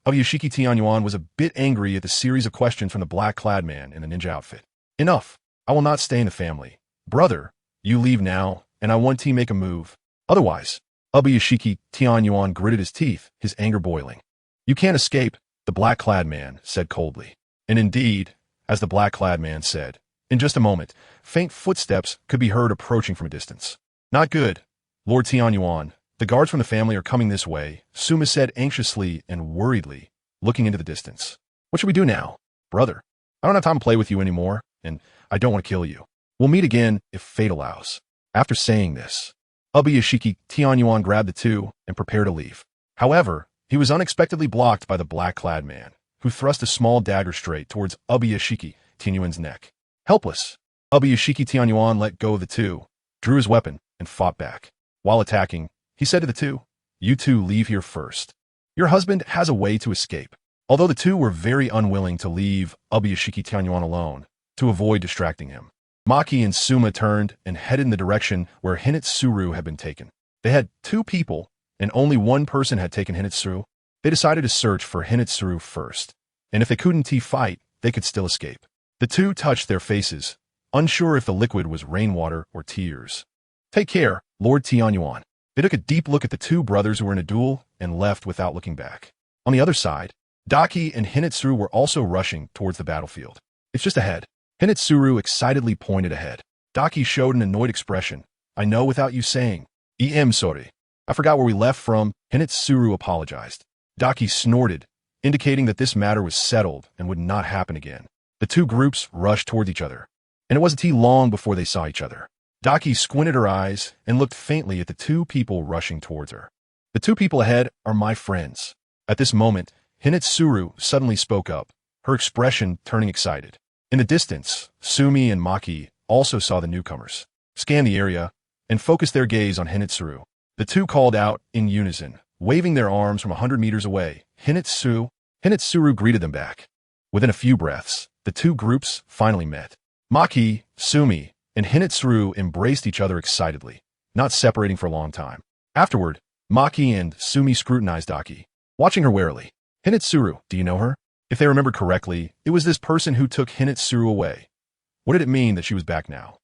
Ubuyashiki Tianyuan was a bit angry at the series of questions from the black-clad man in the ninja outfit. Enough. I will not stay in the family. Brother, you leave now, and I want to make a move. Otherwise, Ubuyashiki Tianyuan gritted his teeth, his anger boiling. You can't escape, the black-clad man said coldly. And indeed, as the black-clad man said, in just a moment, faint footsteps could be heard approaching from a distance. Not good. Lord Tianyuan, the guards from the family are coming this way, Suma said anxiously and worriedly, looking into the distance. What should we do now? Brother, I don't have time to play with you anymore, and I don't want to kill you. We'll meet again if fate allows. After saying this, Ubuyashiki Tianyuan grabbed the two and prepared to leave. However, he was unexpectedly blocked by the black-clad man, who thrust a small dagger straight towards Ubuyashiki Tianyuan's neck. Helpless, Ubuyashiki Tianyuan let go of the two, drew his weapon, and fought back. While attacking, he said to the two, you two leave here first. Your husband has a way to escape. Although the two were very unwilling to leave Ubuyashiki Tianyuan alone, to avoid distracting him, Maki and Suma turned and headed in the direction where Hinetsuru had been taken. They had two people, and only one person had taken Hinetsuru. They decided to search for Hinetsuru first, and if they couldn't fight, they could still escape. The two touched their faces, unsure if the liquid was rainwater or tears. Take care, Lord Tianyuan. They took a deep look at the two brothers who were in a duel and left without looking back. On the other side, Daki and Hinetsuru were also rushing towards the battlefield. It's just ahead. Hinetsuru excitedly pointed ahead. Daki showed an annoyed expression. I know without you saying. Sorry. I forgot where we left from. Hinetsuru apologized. Daki snorted, indicating that this matter was settled and would not happen again. The two groups rushed towards each other, and it wasn't long before they saw each other. Daki squinted her eyes and looked faintly at the two people rushing towards her. The two people ahead are my friends. At this moment, Hinetsuru suddenly spoke up, her expression turning excited. In the distance, Sumi and Maki also saw the newcomers, scanned the area, and focused their gaze on Hinetsuru. The two called out in unison, waving their arms from 100 meters away. Hinetsuru greeted them back. Within a few breaths, the two groups finally met. Maki, Sumi, and Hinetsuru embraced each other excitedly, not separating for a long time. Afterward, Maki and Sumi scrutinized Daki, watching her warily. Hinetsuru, do you know her? If they remembered correctly, it was this person who took Hinetsuru away. What did it mean that she was back now?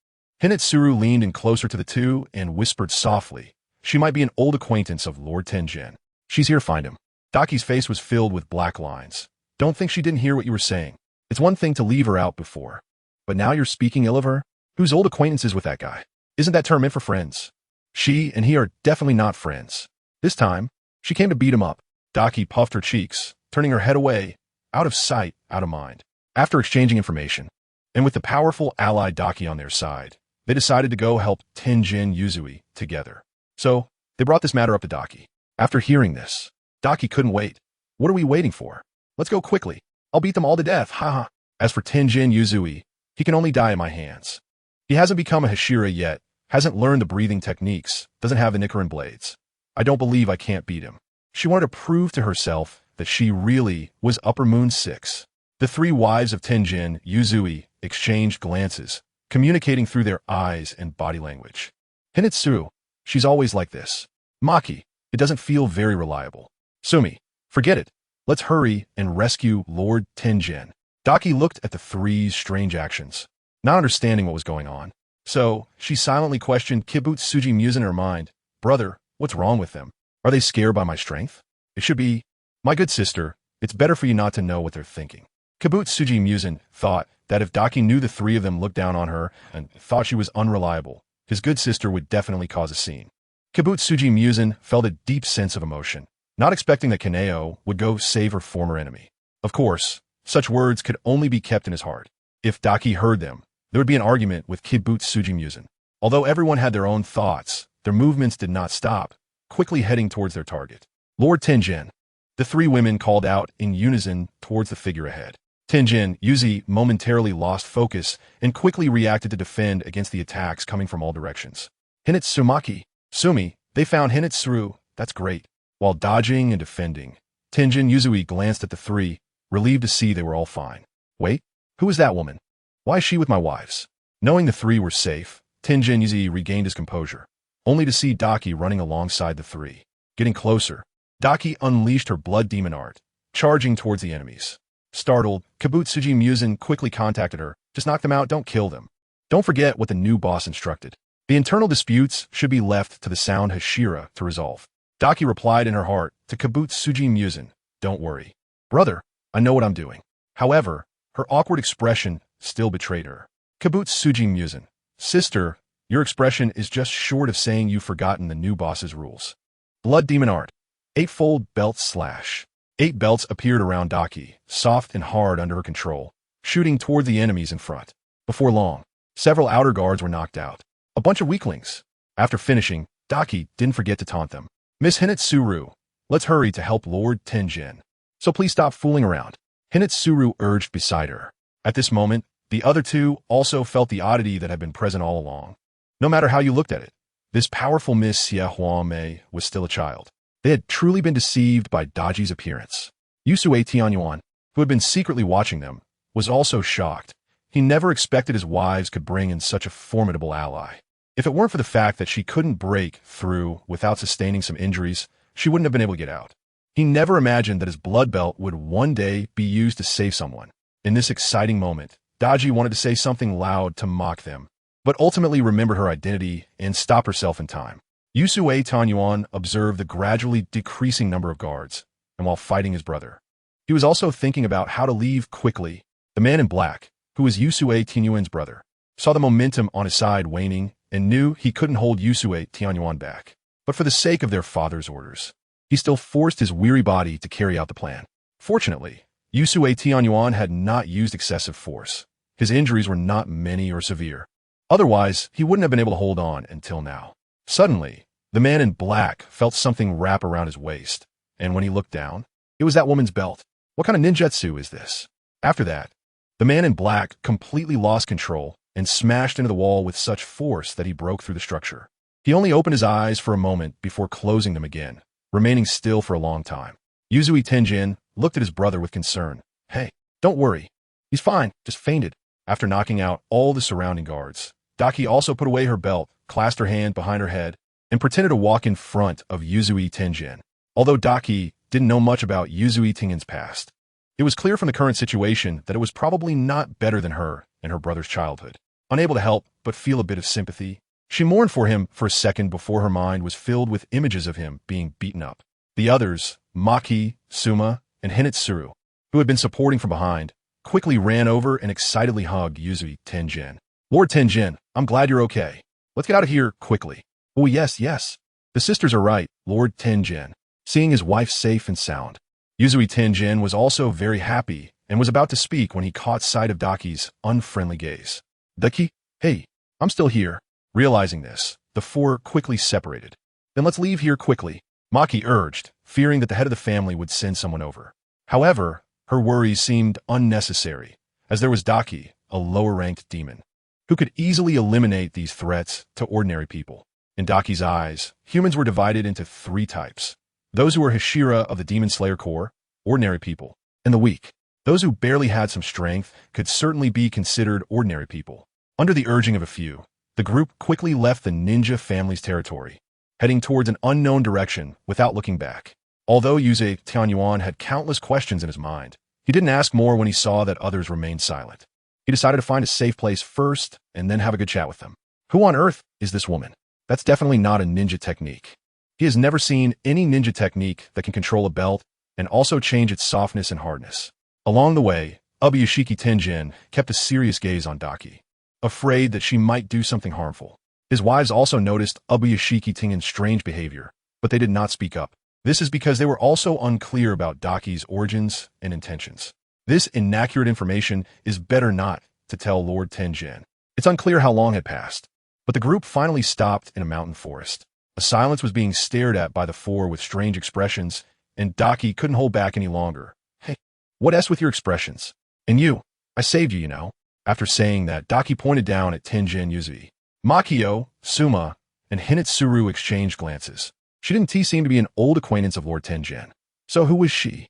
Hinetsuru leaned in closer to the two and whispered softly, she might be an old acquaintance of Lord Tenjin. She's here, find him. Daki's face was filled with black lines. Don't think she didn't hear what you were saying. It's one thing to leave her out before. But now you're speaking ill of her? Who's old acquaintances with that guy? Isn't that term meant for friends? She and he are definitely not friends. This time, she came to beat him up. Daki puffed her cheeks, turning her head away, out of sight, out of mind. After exchanging information, and with the powerful ally Daki on their side, they decided to go help Tenjin Yuzui together. So, they brought this matter up to Daki. After hearing this, Daki couldn't wait. What are we waiting for? Let's go quickly. I'll beat them all to death, haha. As for Tenjin Yuzui, he can only die in my hands. He hasn't become a Hashira yet, hasn't learned the breathing techniques, doesn't have the Nikarin blades. I don't believe I can't beat him. She wanted to prove to herself that she really was Upper Moon 6. The three wives of Tenjin Yuzui exchanged glances, communicating through their eyes and body language. Hinitsu, she's always like this. Maki, it doesn't feel very reliable. Sumi, forget it. Let's hurry and rescue Lord Tenjin. Daki looked at the three's strange actions, not understanding what was going on. So, she silently questioned Kibutsuji Muzan in her mind. Brother, what's wrong with them? Are they scared by my strength? It should be, my good sister, it's better for you not to know what they're thinking. Kibutsuji Muzan thought that if Daki knew the three of them looked down on her and thought she was unreliable, his good sister would definitely cause a scene. Kibutsuji Muzan felt a deep sense of emotion, not expecting that Kaneo would go save her former enemy. Of course, such words could only be kept in his heart. If Daki heard them, there would be an argument with Kibutsuji Muzan. Although everyone had their own thoughts, their movements did not stop, quickly heading towards their target. Lord Tenjin. The three women called out in unison towards the figure ahead. Tenjin Yuzui momentarily lost focus and quickly reacted to defend against the attacks coming from all directions. Hinitsumaki, Sumi, they found Hinitsuru, that's great. While dodging and defending, Tenjin Yuzui glanced at the three, relieved to see they were all fine. Wait, who is that woman? Why is she with my wives? Knowing the three were safe, Tenjin Yuzui regained his composure, only to see Daki running alongside the three. Getting closer, Daki unleashed her blood demon art, charging towards the enemies. Startled, Kibutsuji Muzan quickly contacted her. Just knock them out, don't kill them. Don't forget what the new boss instructed. The internal disputes should be left to the sound Hashira to resolve. Daki replied in her heart to Kibutsuji Muzan, don't worry. Brother, I know what I'm doing. However, her awkward expression still betrayed her. Kibutsuji Muzan, sister, your expression is just short of saying you've forgotten the new boss's rules. Blood demon art. Eightfold belt slash. 8 belts appeared around Daki, soft and hard under her control, shooting toward the enemies in front. Before long, several outer guards were knocked out. A bunch of weaklings. After finishing, Daki didn't forget to taunt them. Miss Hinitsuru, let's hurry to help Lord Tenjin. So please stop fooling around. Hinitsuru urged beside her. At this moment, the other two also felt the oddity that had been present all along. No matter how you looked at it, this powerful Miss Xie Huamei was still a child. They had truly been deceived by Daji's appearance. Yusue Tianyuan, who had been secretly watching them, was also shocked. He never expected his wives could bring in such a formidable ally. If it weren't for the fact that she couldn't break through without sustaining some injuries, she wouldn't have been able to get out. He never imagined that his blood belt would one day be used to save someone. In this exciting moment, Daji wanted to say something loud to mock them, but ultimately remembered her identity and stopped herself in time. Yusue Tanyuan observed the gradually decreasing number of guards, and while fighting his brother, he was also thinking about how to leave quickly. The man in black, who was Yusue Tianyuan's brother, saw the momentum on his side waning and knew he couldn't hold Yusue Tianyuan back. But for the sake of their father's orders, he still forced his weary body to carry out the plan. Fortunately, Yusue Tianyuan had not used excessive force. His injuries were not many or severe. Otherwise, he wouldn't have been able to hold on until now. Suddenly, the man in black felt something wrap around his waist, and when he looked down, it was that woman's belt. What kind of ninjutsu is this? After that, the man in black completely lost control and smashed into the wall with such force that he broke through the structure. He only opened his eyes for a moment before closing them again, remaining still for a long time. Yuzui Tenjin looked at his brother with concern. Hey, don't worry. He's fine, just fainted. After knocking out all the surrounding guards, Daki also put away her belt, clasped her hand behind her head, and pretended to walk in front of Yuzui Tenjin. Although Daki didn't know much about Yuzui Tenjin's past, it was clear from the current situation that it was probably not better than her and her brother's childhood. Unable to help but feel a bit of sympathy, she mourned for him for a second before her mind was filled with images of him being beaten up. The others, Maki, Suma, and Hinetsuru, who had been supporting from behind, quickly ran over and excitedly hugged Yuzui Tenjin. Lord Tenjin, I'm glad you're okay. Let's get out of here quickly. Oh yes, yes. The sisters are right, Lord Tenjin. Seeing his wife safe and sound, Yuzui Tenjin was also very happy and was about to speak when he caught sight of Daki's unfriendly gaze. Daki, hey, I'm still here. Realizing this, the four quickly separated. Then let's leave here quickly, Maki urged, fearing that the head of the family would send someone over. However, her worries seemed unnecessary, as there was Daki, a lower-ranked demon, who could easily eliminate these threats to ordinary people. In Daki's eyes, humans were divided into three types. Those who were Hashira of the Demon Slayer Corps, ordinary people, and the weak. Those who barely had some strength could certainly be considered ordinary people. Under the urging of a few, the group quickly left the ninja family's territory, heading towards an unknown direction without looking back. Although Yuzui Tianyuan had countless questions in his mind, he didn't ask more when he saw that others remained silent. He decided to find a safe place first and then have a good chat with them. Who on earth is this woman? That's definitely not a ninja technique. He has never seen any ninja technique that can control a belt and also change its softness and hardness. Along the way, Ubuyashiki Tenjin kept a serious gaze on Daki, afraid that she might do something harmful. His wives also noticed Ubuyashiki Tengin's strange behavior, but they did not speak up. This is because they were also unclear about Daki's origins and intentions. This inaccurate information is better not to tell Lord Tenjin. It's unclear how long had passed, but the group finally stopped in a mountain forest. A silence was being stared at by the four with strange expressions, and Daki couldn't hold back any longer. Hey, what with your expressions? And you, I saved you, you know. After saying that, Daki pointed down at Tenjin Yuzui. Makio, Suma, and Hinetsuru exchanged glances. She didn't seem to be an old acquaintance of Lord Tenjin. So who was she?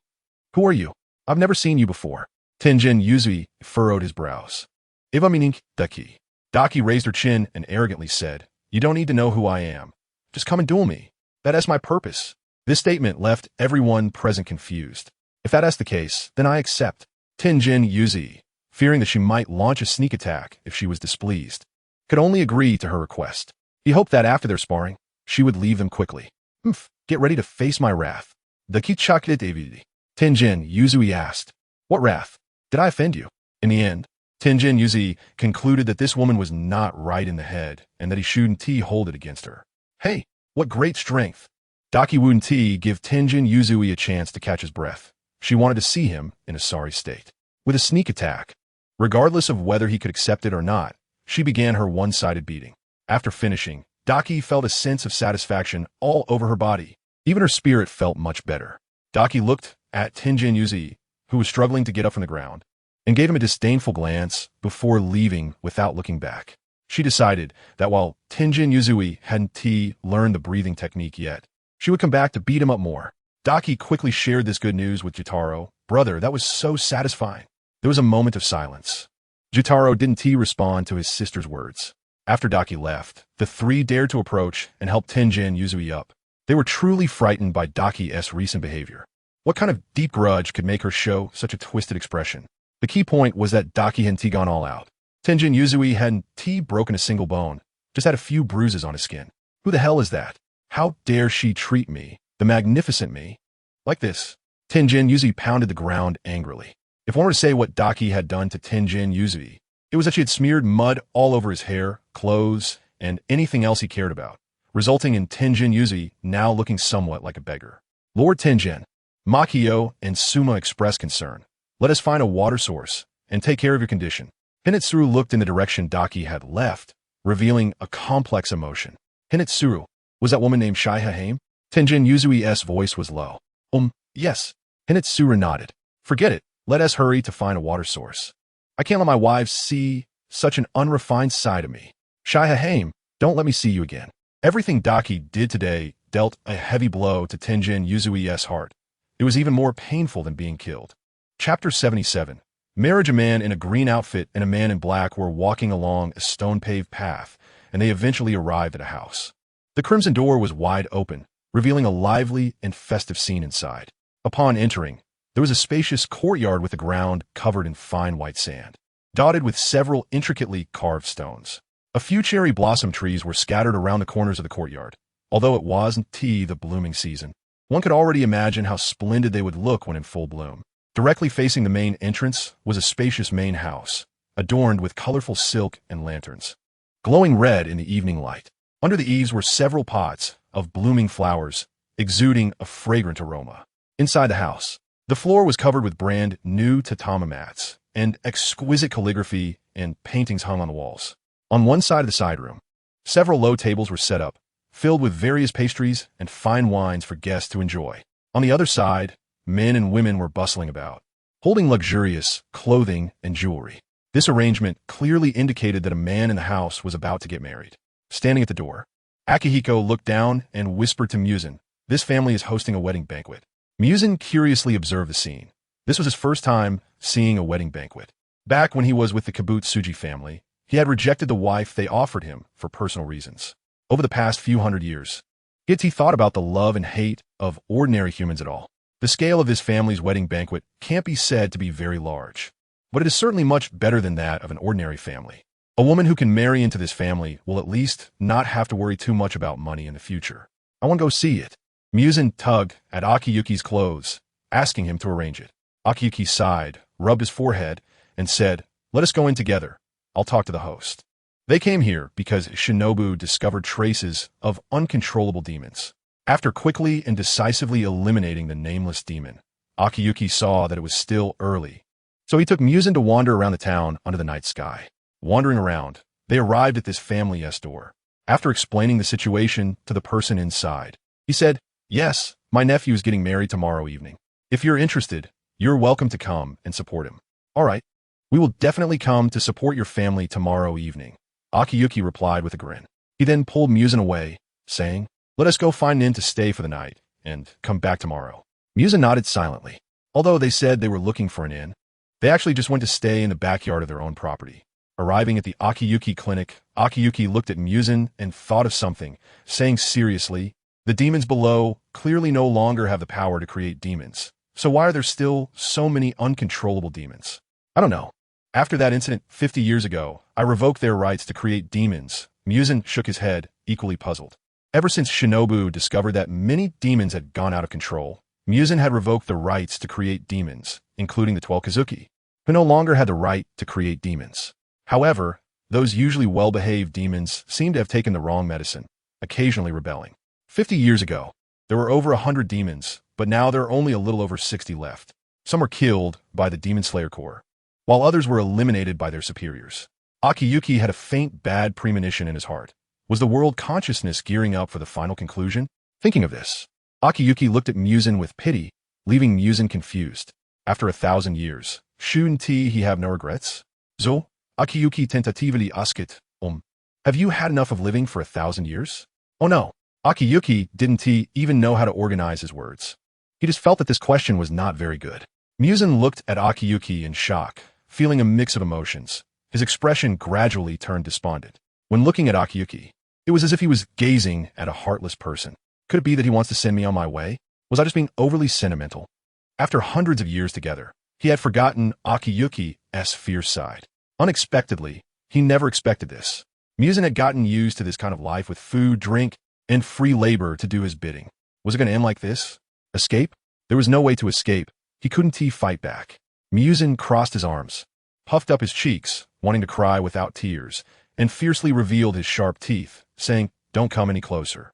Who are you? I've never seen you before. Tenjin Yuzui furrowed his brows. Iva meaning Daki. Daki raised her chin and arrogantly said, You don't need to know who I am. Just come and duel me. That's my purpose. This statement left everyone present confused. If that's the case, then I accept. Tenjin Yuzui, fearing that she might launch a sneak attack if she was displeased, could only agree to her request. He hoped that after their sparring, she would leave them quickly. Get ready to face my wrath. Daki chakde David. Tenjin Yuzui asked, What wrath? Did I offend you? In the end, Tenjin Yuzui concluded that this woman was not right in the head and that he shouldn't hold it against her. Hey, what great strength! Daki wouldn't give Tenjin Yuzui a chance to catch his breath. She wanted to see him in a sorry state. With a sneak attack, regardless of whether he could accept it or not, she began her one-sided beating. After finishing, Daki felt a sense of satisfaction all over her body. Even her spirit felt much better. Daki looked at Tenjin Yuzui, who was struggling to get up from the ground, and gave him a disdainful glance before leaving without looking back. She decided that while Tenjin Yuzui hadn't learned the breathing technique yet, she would come back to beat him up more. Daki quickly shared this good news with Jutaro. Brother, that was so satisfying. There was a moment of silence. Jutaro didn't respond to his sister's words. After Daki left, the three dared to approach and help Tenjin Yuzui up. They were truly frightened by Daki's recent behavior. What kind of deep grudge could make her show such a twisted expression? The key point was that Daki hadn't gone all out. Tenjin Yuzui hadn't broken a single bone, just had a few bruises on his skin. Who the hell is that? How dare she treat me, the magnificent me, like this? Tenjin Yuzui pounded the ground angrily. If one were to say what Daki had done to Tenjin Yuzui, it was that she had smeared mud all over his hair, clothes, and anything else he cared about, resulting in Tenjin Yuzui now looking somewhat like a beggar. Lord Tenjin, Makio and Suma expressed concern. Let us find a water source and take care of your condition. Hinetsuru looked in the direction Daki had left, revealing a complex emotion. Hinetsuru, was that woman named Shaiha? Tenjin Yuzui's voice was low. Yes. Hinetsuru nodded. Forget it. Let us hurry to find a water source. I can't let my wives see such an unrefined side of me. Shaiha, don't let me see you again. Everything Daki did today dealt a heavy blow to Tenjin Yuzui's heart. It was even more painful than being killed. Chapter 77. Marriage. A man in a green outfit and a man in black were walking along a stone-paved path, and they eventually arrived at a house. The crimson door was wide open, revealing a lively and festive scene inside. Upon entering, there was a spacious courtyard with the ground covered in fine white sand, dotted with several intricately carved stones. A few cherry blossom trees were scattered around the corners of the courtyard, although it wasn't the blooming season. One could already imagine how splendid they would look when in full bloom. Directly facing the main entrance was a spacious main house, adorned with colorful silk and lanterns, glowing red in the evening light. Under the eaves were several pots of blooming flowers, exuding a fragrant aroma. Inside the house, the floor was covered with brand new tatami mats, and exquisite calligraphy and paintings hung on the walls. On one side of the side room, several low tables were set up, filled with various pastries and fine wines for guests to enjoy. On the other side, men and women were bustling about, holding luxurious clothing and jewelry. This arrangement clearly indicated that a man in the house was about to get married. Standing at the door, Akihiko looked down and whispered to Muzan, "This family is hosting a wedding banquet." Muzan curiously observed the scene. This was his first time seeing a wedding banquet. Back when he was with the Kabutsuji family, he had rejected the wife they offered him for personal reasons. Over the past few hundred years, he thought about the love and hate of ordinary humans at all. The scale of his family's wedding banquet can't be said to be very large, but it is certainly much better than that of an ordinary family. A woman who can marry into this family will at least not have to worry too much about money in the future. I want to go see it. Muzan tugged at Akiyuki's clothes, asking him to arrange it. Akiyuki sighed, rubbed his forehead, and said, "Let us go in together. I'll talk to the host." They came here because Shinobu discovered traces of uncontrollable demons. After quickly and decisively eliminating the nameless demon, Akiyuki saw that it was still early. So he took Muzan to wander around the town under the night sky. Wandering around, they arrived at this family's door. After explaining the situation to the person inside, he said, "Yes, my nephew is getting married tomorrow evening. If you're interested, you're welcome to come and support him." "All right, we will definitely come to support your family tomorrow evening," Akiyuki replied with a grin. He then pulled Muzan away, saying, "Let us go find an inn to stay for the night and come back tomorrow." Muzan nodded silently. Although they said they were looking for an inn, they actually just went to stay in the backyard of their own property. Arriving at the Akiyuki clinic, Akiyuki looked at Muzan and thought of something, saying seriously, "The demons below clearly no longer have the power to create demons. So why are there still so many uncontrollable demons? I don't know. After that incident 50 years ago, I revoked their rights to create demons." Muzan shook his head, equally puzzled. Ever since Shinobu discovered that many demons had gone out of control, Muzan had revoked the rights to create demons, including the 12 Kazuki, who no longer had the right to create demons. However, those usually well-behaved demons seemed to have taken the wrong medicine, occasionally rebelling. 50 years ago, there were over 100 demons, but now there are only a little over 60 left. Some were killed by the Demon Slayer Corps, while others were eliminated by their superiors. Akiyuki had a faint bad premonition in his heart. Was the world consciousness gearing up for the final conclusion? Thinking of this, Akiyuki looked at Muzan with pity, leaving Muzan confused. After 1,000 years, shouldn't he have no regrets? "So?" Akiyuki tentatively asked, "Have you had enough of living for 1,000 years?" Oh no. Akiyuki didn't even know how to organize his words. He just felt that this question was not very good. Muzan looked at Akiyuki in shock, feeling a mix of emotions. His expression gradually turned despondent. When looking at Akiyuki, it was as if he was gazing at a heartless person. Could it be that he wants to send me on my way? Was I just being overly sentimental? After hundreds of years together, he had forgotten Akiyuki's fierce side. Unexpectedly, he never expected this. Muzan had gotten used to this kind of life with food, drink, and free labor to do his bidding. Was it going to end like this? Escape? There was no way to escape. He couldn't fight back. Muzan crossed his arms, puffed up his cheeks, wanting to cry without tears, and fiercely revealed his sharp teeth, saying, "Don't come any closer."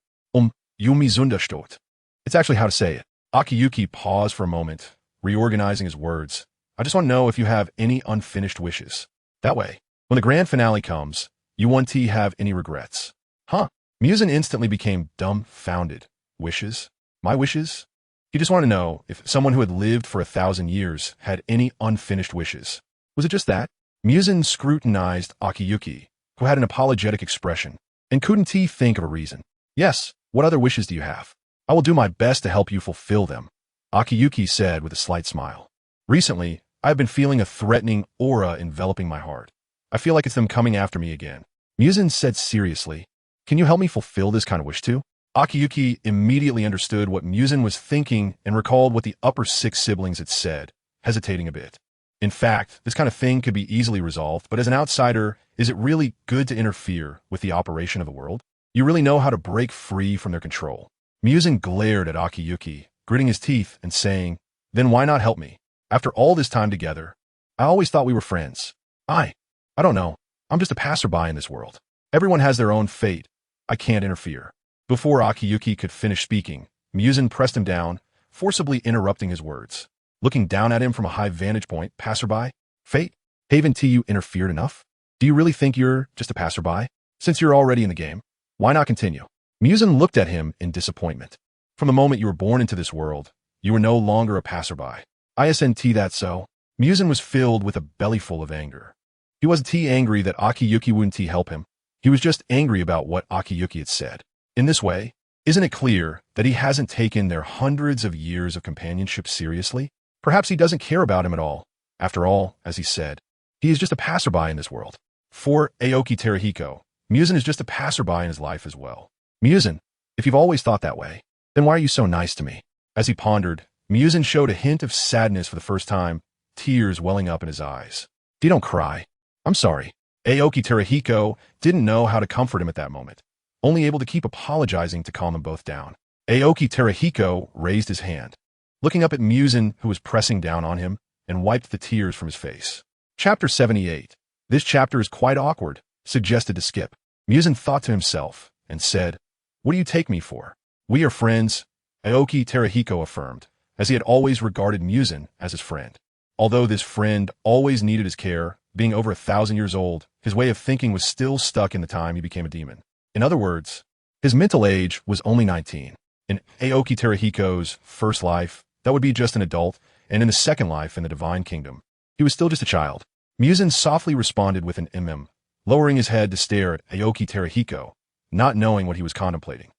Yumi Zundastot. It's actually how to say it. Akiyuki paused for a moment, reorganizing his words. "I just want to know if you have any unfinished wishes. That way, when the grand finale comes, you won't have any regrets." Huh? Muzan instantly became dumbfounded. Wishes? My wishes? He just wanted to know if someone who had lived for 1,000 years had any unfinished wishes. Was it just that? Muzan scrutinized Akiyuki, who had an apologetic expression, and couldn't think of a reason. "Yes, what other wishes do you have? I will do my best to help you fulfill them," Akiyuki said with a slight smile. "Recently, I have been feeling a threatening aura enveloping my heart. I feel like it's them coming after me again." Muzan said seriously, "Can you help me fulfill this kind of wish too?" Akiyuki immediately understood what Muzan was thinking and recalled what the upper 6 siblings had said, hesitating a bit. In fact, this kind of thing could be easily resolved, but as an outsider, is it really good to interfere with the operation of the world? You really know how to break free from their control. Muzan glared at Akiyuki, gritting his teeth and saying, "Then why not help me? After all this time together, I always thought we were friends. I don't know. I'm just a passerby in this world. Everyone has their own fate. I can't interfere." Before Akiyuki could finish speaking, Muzan pressed him down, forcibly interrupting his words. Looking down at him from a high vantage point, "Passerby? Fate? Haven't you interfered enough? Do you really think you're just a passerby? Since you're already in the game, why not continue?" Muzan looked at him in disappointment. "From the moment you were born into this world, you were no longer a passerby. Isn't that so?" Muzan was filled with a bellyful of anger. He wasn't angry that Akiyuki wouldn't help him. He was just angry about what Akiyuki had said. In this way, isn't it clear that he hasn't taken their hundreds of years of companionship seriously? Perhaps he doesn't care about him at all. After all, as he said, he is just a passerby in this world. For Aoki Terahiko, Muzan is just a passerby in his life as well. "Muzan, if you've always thought that way, then why are you so nice to me?" As he pondered, Muzan showed a hint of sadness for the first time, tears welling up in his eyes. Don't cry. I'm sorry." Aoki Terahiko didn't know how to comfort him at that moment, only able to keep apologizing to calm them both down. Aoki Terahiko raised his hand, looking up at Muzan, who was pressing down on him, and wiped the tears from his face. Chapter 78. "This chapter is quite awkward," suggested to skip. Muzan thought to himself and said, "What do you take me for?" "We are friends," Aoki Terahiko affirmed, as he had always regarded Muzan as his friend. Although this friend always needed his care, being over 1,000 years old, his way of thinking was still stuck in the time he became a demon. In other words, his mental age was only 19. In Aoki Terahiko's first life, that would be just an adult, and in the second life in the Divine Kingdom, he was still just a child. Muzan softly responded with an lowering his head to stare at Aoki Terahiko, not knowing what he was contemplating.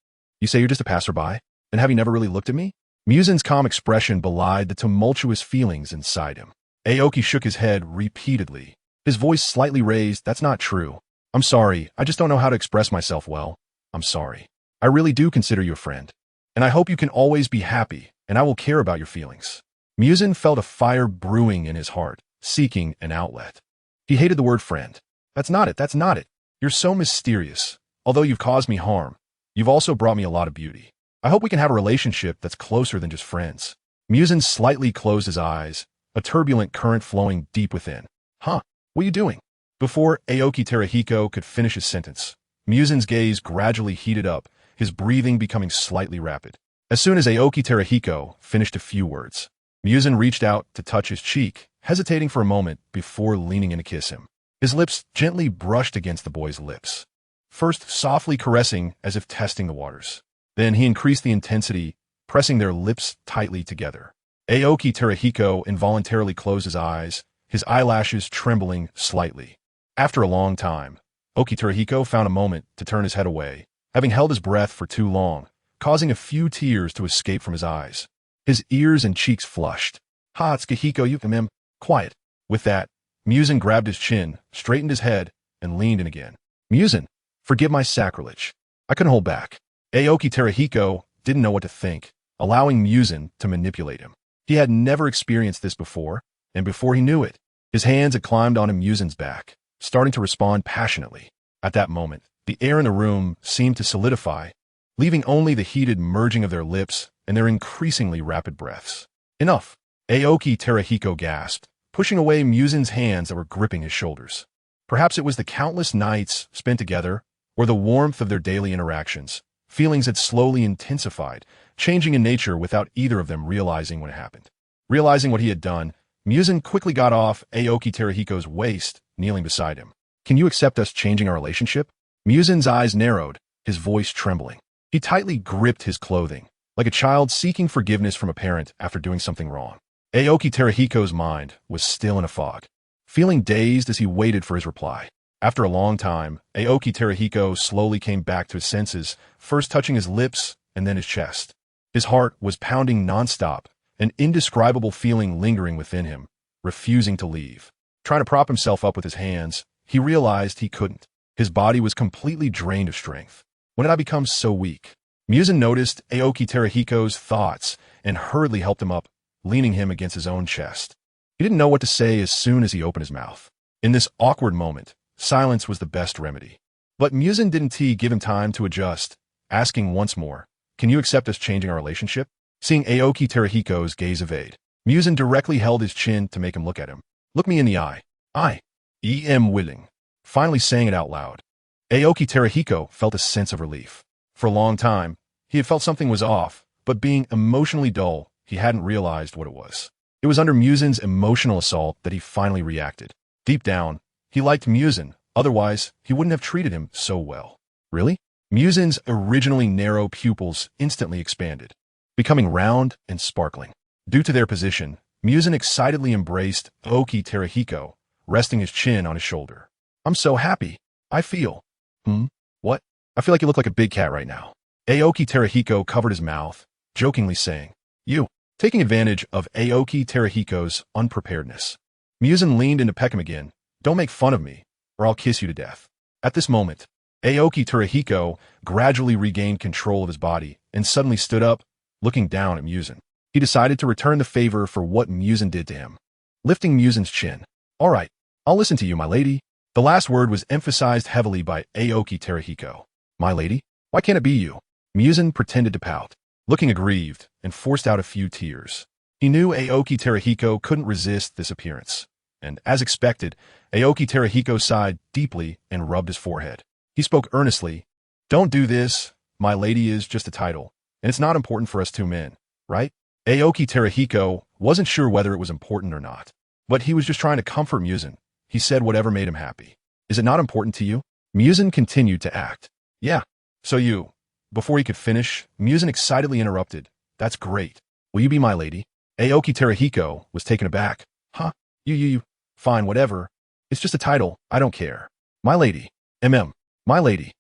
"You say you're just a passerby? Then have you never really looked at me?" Muzan's calm expression belied the tumultuous feelings inside him. Aoki shook his head repeatedly, his voice slightly raised. "That's not true. I'm sorry, I just don't know how to express myself well. I'm sorry. I really do consider you a friend. And I hope you can always be happy, and I will care about your feelings." Muzan felt a fire brewing in his heart, seeking an outlet. He hated the word friend. That's not it. You're so mysterious. Although you've caused me harm, you've also brought me a lot of beauty. I hope we can have a relationship that's closer than just friends. Muzan slightly closed his eyes, a turbulent current flowing deep within. "Huh? What are you doing?" Before Aoki Terahiko could finish his sentence, Muzan's gaze gradually heated up, his breathing becoming slightly rapid. As soon as Aoki Terahiko finished a few words, Muzan reached out to touch his cheek, hesitating for a moment before leaning in to kiss him. His lips gently brushed against the boy's lips, first softly caressing as if testing the waters. Then he increased the intensity, pressing their lips tightly together. Aoki Terahiko involuntarily closed his eyes, his eyelashes trembling slightly. After a long time, Aoki Terahiko found a moment to turn his head away, having held his breath for too long, causing a few tears to escape from his eyes. His ears and cheeks flushed. "Ha, Tsukihiro, you quiet." With that, Muzan grabbed his chin, straightened his head, and leaned in again. "Muzan, forgive my sacrilege. I couldn't hold back." Aoki Terahiko didn't know what to think, allowing Muzan to manipulate him. He had never experienced this before, and before he knew it, his hands had climbed onto Muzan's back, starting to respond passionately. At that moment, the air in the room seemed to solidify, leaving only the heated merging of their lips and their increasingly rapid breaths. "Enough!" Aoki Terahiko gasped, pushing away Muzan's hands that were gripping his shoulders. Perhaps it was the countless nights spent together, or the warmth of their daily interactions. Feelings had slowly intensified, changing in nature without either of them realizing what had happened. Realizing what he had done, Muzan quickly got off Aoki Terahiko's waist, kneeling beside him. "Can you accept us changing our relationship?" Muzan's eyes narrowed, his voice trembling. He tightly gripped his clothing, like a child seeking forgiveness from a parent after doing something wrong. Aoki Terahiko's mind was still in a fog, feeling dazed as he waited for his reply. After a long time, Aoki Terahiko slowly came back to his senses, first touching his lips and then his chest. His heart was pounding nonstop, an indescribable feeling lingering within him, refusing to leave. Trying to prop himself up with his hands, he realized he couldn't. His body was completely drained of strength. When did I become so weak? Muzan noticed Aoki Terahiko's thoughts and hurriedly helped him up, leaning him against his own chest. He didn't know what to say as soon as he opened his mouth. In this awkward moment, silence was the best remedy. But Muzan didn't give him time to adjust, asking once more, can you accept us changing our relationship? Seeing Aoki Terahiko's gaze evade, Muzan directly held his chin to make him look at him. Look me in the eye. I am willing. Finally saying it out loud. Aoki Terahiko felt a sense of relief. For a long time, he had felt something was off, but being emotionally dull, he hadn't realized what it was. It was under Muzan's emotional assault that he finally reacted. Deep down, he liked Muzan, otherwise he wouldn't have treated him so well. Really? Muzan's originally narrow pupils instantly expanded, becoming round and sparkling. Due to their position, Muzan excitedly embraced Aoki Terahiko, resting his chin on his shoulder. I'm so happy. I feel. What? I feel like you look like a big cat right now. Aoki Terahiko covered his mouth, jokingly saying, You. Taking advantage of Aoki Terahiko's unpreparedness, Muzan leaned in to peck him again. Don't make fun of me, or I'll kiss you to death. At this moment, Aoki Terahiko gradually regained control of his body and suddenly stood up, looking down at Muzan. He decided to return the favor for what Muzan did to him, lifting Muzan's chin. All right, I'll listen to you, my lady. The last word was emphasized heavily by Aoki Terahiko. My lady? Why can't it be you? Muzan pretended to pout, looking aggrieved, and forced out a few tears. He knew Aoki Terahiko couldn't resist this appearance, and as expected, Aoki Terahiko sighed deeply and rubbed his forehead. He spoke earnestly. Don't do this. My lady is just a title, and it's not important for us two men, right? Aoki Terahiko wasn't sure whether it was important or not, but he was just trying to comfort Muzan. He said whatever made him happy. Is it not important to you? Muzan continued to act. Yeah. So you. Before he could finish, Muzan excitedly interrupted. That's great. Will you be my lady? Aoki Terahiko was taken aback. Huh? You. Fine, whatever. It's just a title. I don't care. My lady. My lady.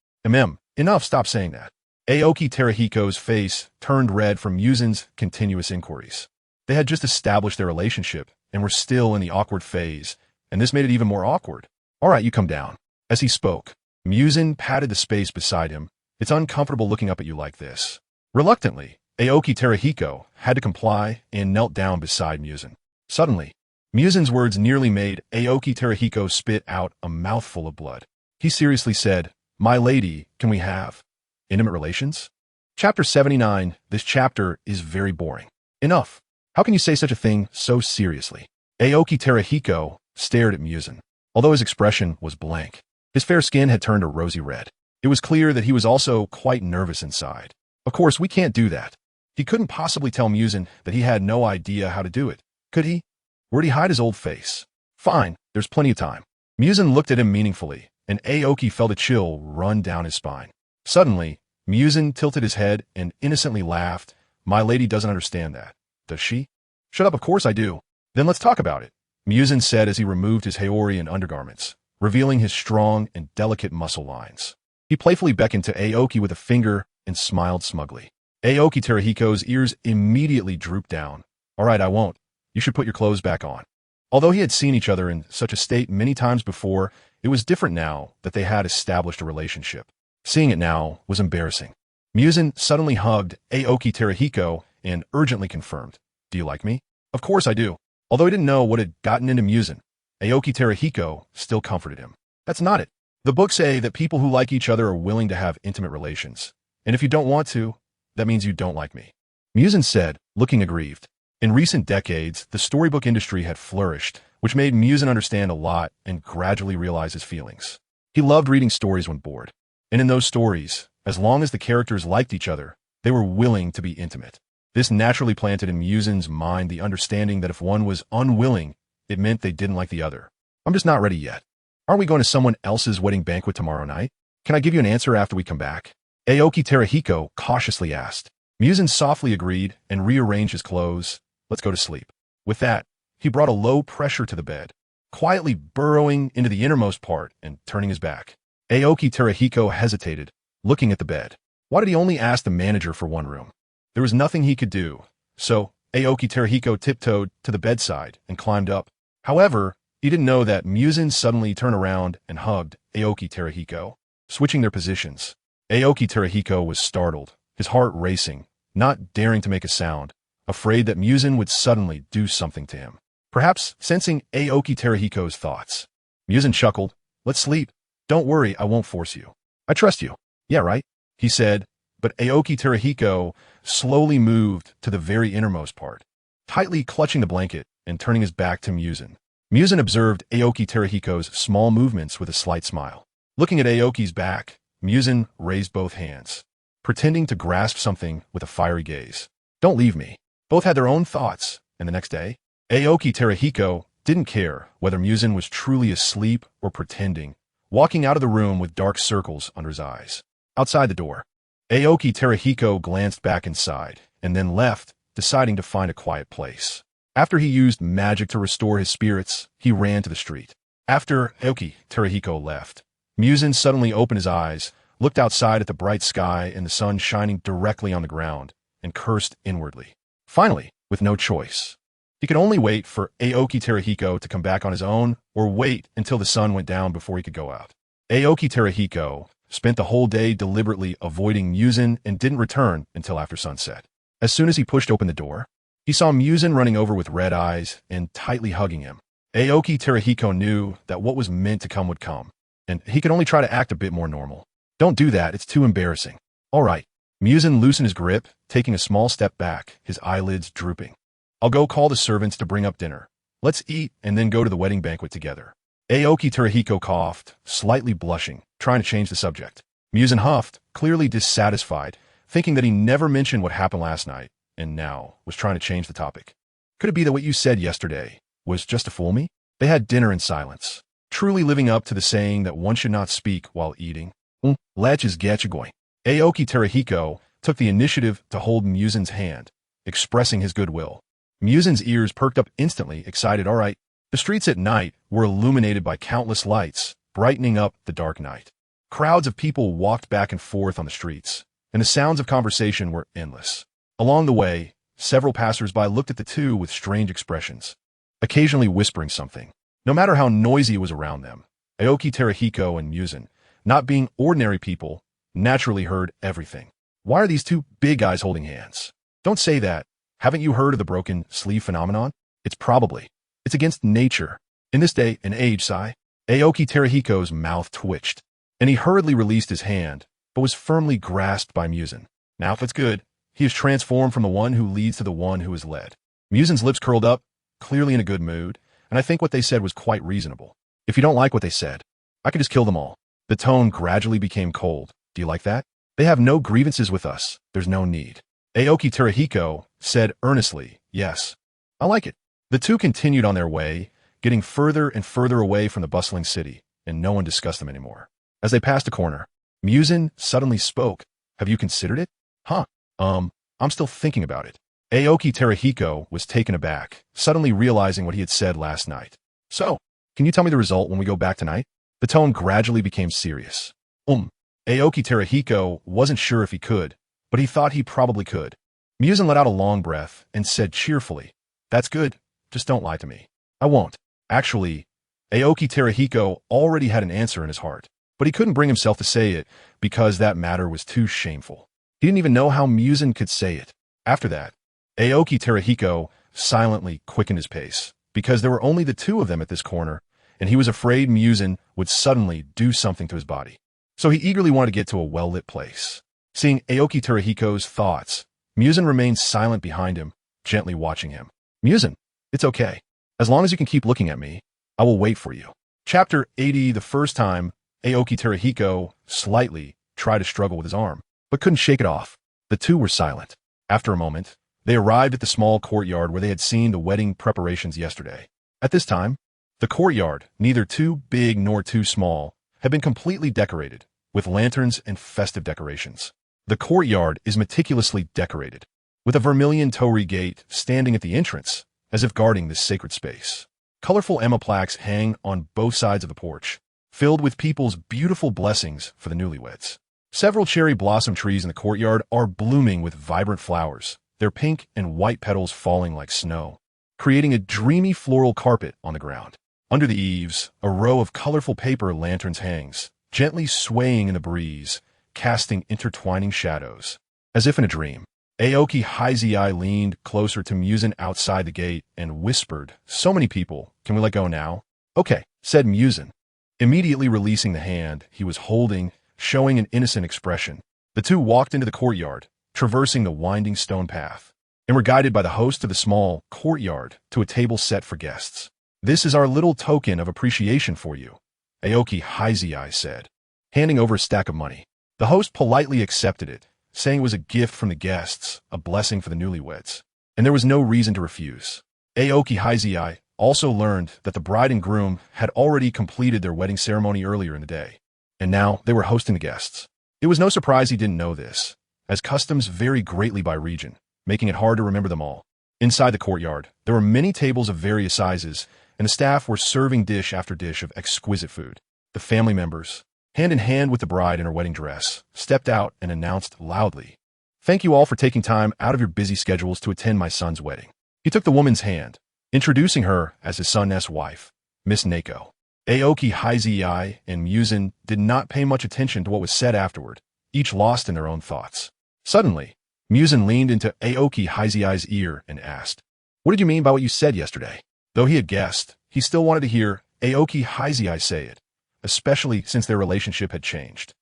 Enough, stop saying that. Aoki Terahiko's face turned red from Muzan's continuous inquiries. They had just established their relationship and were still in the awkward phase, and this made it even more awkward. All right, you come down. As he spoke, Muzan patted the space beside him. It's uncomfortable looking up at you like this. Reluctantly, Aoki Terahiko had to comply and knelt down beside Muzan. Suddenly, Muzan's words nearly made Aoki Terahiko spit out a mouthful of blood. He seriously said, My lady, can we have intimate relations? Chapter 79. This chapter is very boring. Enough. How can you say such a thing so seriously? Aoki Terahiko stared at Muzan, although his expression was blank. His fair skin had turned a rosy red. It was clear that he was also quite nervous inside. Of course, we can't do that. He couldn't possibly tell Muzan that he had no idea how to do it, could he? Where'd he hide his old face? Fine, there's plenty of time. Muzan looked at him meaningfully, and Aoki felt a chill run down his spine. Suddenly, Muzan tilted his head and innocently laughed. My lady doesn't understand that, does she? Shut up, of course I do. Then let's talk about it, Muzan said as he removed his haori and undergarments, revealing his strong and delicate muscle lines. He playfully beckoned to Aoki with a finger and smiled smugly. Aoki Terahiko's ears immediately drooped down. All right, I won't. You should put your clothes back on. Although he had seen each other in such a state many times before, it was different now that they had established a relationship. Seeing it now was embarrassing. Muzan suddenly hugged Aoki Terahiko and urgently confirmed, Do you like me? Of course I do. Although he didn't know what had gotten into Muzan, Aoki Terahiko still comforted him. That's not it. The books say that people who like each other are willing to have intimate relations. And if you don't want to, that means you don't like me. Muzan said, looking aggrieved. In recent decades, the storybook industry had flourished, which made Muzan understand a lot and gradually realize his feelings. He loved reading stories when bored. And in those stories, as long as the characters liked each other, they were willing to be intimate. This naturally planted in Muzan's mind the understanding that if one was unwilling, it meant they didn't like the other. I'm just not ready yet. Aren't we going to someone else's wedding banquet tomorrow night? Can I give you an answer after we come back? Aoki Terahiko cautiously asked. Muzan softly agreed and rearranged his clothes. Let's go to sleep. With that, he brought a low pressure to the bed, quietly burrowing into the innermost part and turning his back. Aoki Terahiko hesitated, looking at the bed. Why did he only ask the manager for one room? There was nothing he could do, so Aoki Terahiko tiptoed to the bedside and climbed up. However, he didn't know that Muzan suddenly turned around and hugged Aoki Terahiko, switching their positions. Aoki Terahiko was startled, his heart racing, not daring to make a sound, afraid that Muzan would suddenly do something to him. Perhaps sensing Aoki Terahiko's thoughts. Muzan chuckled. Let's sleep. Don't worry, I won't force you. I trust you. Yeah, right? He said, but Aoki Terahiko slowly moved to the very innermost part, tightly clutching the blanket and turning his back to Muzan. Muzan observed Aoki Terahiko's small movements with a slight smile. Looking at Aoki's back, Muzan raised both hands, pretending to grasp something with a fiery gaze. "Don't leave me." Both had their own thoughts, and the next day, Aoki Terahiko didn't care whether Muzan was truly asleep or pretending, walking out of the room with dark circles under his eyes. Outside the door, Aoki Terahiko glanced back inside, and then left, deciding to find a quiet place. After he used magic to restore his spirits, he ran to the street. After Aoki Terahiko left, Muzan suddenly opened his eyes, looked outside at the bright sky and the sun shining directly on the ground, and cursed inwardly. Finally, with no choice, he could only wait for Aoki Terahiko to come back on his own, or wait until the sun went down before he could go out. Aoki Terahiko spent the whole day deliberately avoiding Muzan and didn't return until after sunset. As soon as he pushed open the door, he saw Muzan running over with red eyes and tightly hugging him. Aoki Terahiko knew that what was meant to come would come, and he could only try to act a bit more normal. "Don't do that, it's too embarrassing." "All right." Muzan loosened his grip, taking a small step back, his eyelids drooping. "I'll go call the servants to bring up dinner. Let's eat and then go to the wedding banquet together." Aoki Terahiko coughed, slightly blushing, trying to change the subject. Muzan huffed, clearly dissatisfied, thinking that he never mentioned what happened last night, and now was trying to change the topic. "Could it be that what you said yesterday was just to fool me?" They had dinner in silence, truly living up to the saying that one should not speak while eating. Lech is getchagoi. Aoki Terahiko took the initiative to hold Muzan's hand, expressing his goodwill. Muzan's ears perked up instantly, excited. "All right." The streets at night were illuminated by countless lights, brightening up the dark night. Crowds of people walked back and forth on the streets, and the sounds of conversation were endless. Along the way, several passers-by looked at the two with strange expressions, occasionally whispering something. No matter how noisy it was around them, Aoki Terahiko and Muzan, not being ordinary people, naturally heard everything. "Why are these two big guys holding hands?" "Don't say that. Haven't you heard of the broken sleeve phenomenon? It's against nature. In this day and age, Sai." Aoki Terahiko's mouth twitched, and he hurriedly released his hand, but was firmly grasped by Muzan. "Now if it's good, he is transformed from the one who leads to the one who is led." Muzan's lips curled up, clearly in a good mood, and I think what they said was quite reasonable. "If you don't like what they said, I could just kill them all." The tone gradually became cold. "Do you like that? They have no grievances with us. There's no need." Aoki Terahiko said earnestly, "Yes, I like it." The two continued on their way, getting further and further away from the bustling city, and no one discussed them anymore. As they passed a corner, Muzan suddenly spoke. "Have you considered it?" "Huh, I'm still thinking about it." Aoki Terahiko was taken aback, suddenly realizing what he had said last night. "So, can you tell me the result when we go back tonight?" The tone gradually became serious. Aoki Terahiko wasn't sure if he could, but he thought he probably could. Muzan let out a long breath and said cheerfully, "That's good. Just don't lie to me." "I won't." Actually, Aoki Terahiko already had an answer in his heart, but he couldn't bring himself to say it because that matter was too shameful. He didn't even know how Muzan could say it. After that, Aoki Terahiko silently quickened his pace, because there were only the two of them at this corner, and he was afraid Muzan would suddenly do something to his body. So he eagerly wanted to get to a well-lit place. Seeing Aoki Terahiko's thoughts, Muzan remained silent behind him, gently watching him. "Muzan, it's okay. As long as you can keep looking at me, I will wait for you." Chapter 80. The first time, Aoki Terahiko slightly tried to struggle with his arm, but couldn't shake it off. The two were silent. After a moment, they arrived at the small courtyard where they had seen the wedding preparations yesterday. At this time, the courtyard, neither too big nor too small, had been completely decorated, with lanterns and festive decorations. The courtyard is meticulously decorated, with a vermilion torii gate standing at the entrance, as if guarding this sacred space. Colorful Emma plaques hang on both sides of the porch, filled with people's beautiful blessings for the newlyweds. Several cherry blossom trees in the courtyard are blooming with vibrant flowers, their pink and white petals falling like snow, creating a dreamy floral carpet on the ground. Under the eaves, a row of colorful paper lanterns hangs, gently swaying in the breeze, casting intertwining shadows. As if in a dream, Aoki Haizei leaned closer to Muzan outside the gate and whispered, "So many people, can we let go now?" "Okay," said Muzan, immediately releasing the hand he was holding, showing an innocent expression. The two walked into the courtyard, traversing the winding stone path, and were guided by the host to the small courtyard to a table set for guests. "This is our little token of appreciation for you," Aoki Haizei said, handing over a stack of money. The host politely accepted it, saying it was a gift from the guests, a blessing for the newlyweds, and there was no reason to refuse. Aoki Haizei also learned that the bride and groom had already completed their wedding ceremony earlier in the day, and now they were hosting the guests. It was no surprise he didn't know this, as customs vary greatly by region, making it hard to remember them all. Inside the courtyard, there were many tables of various sizes, and the staff were serving dish after dish of exquisite food. The family members, hand in hand with the bride in her wedding dress, stepped out and announced loudly, "Thank you all for taking time out of your busy schedules to attend my son's wedding." He took the woman's hand, introducing her as his son's wife, Miss Nako. Aoki Haizei and Muzan did not pay much attention to what was said afterward, each lost in their own thoughts. Suddenly, Muzan leaned into Aoki Haizei's ear and asked, "What did you mean by what you said yesterday?" Though he had guessed, he still wanted to hear Aoki Haizei say it, especially since their relationship had changed.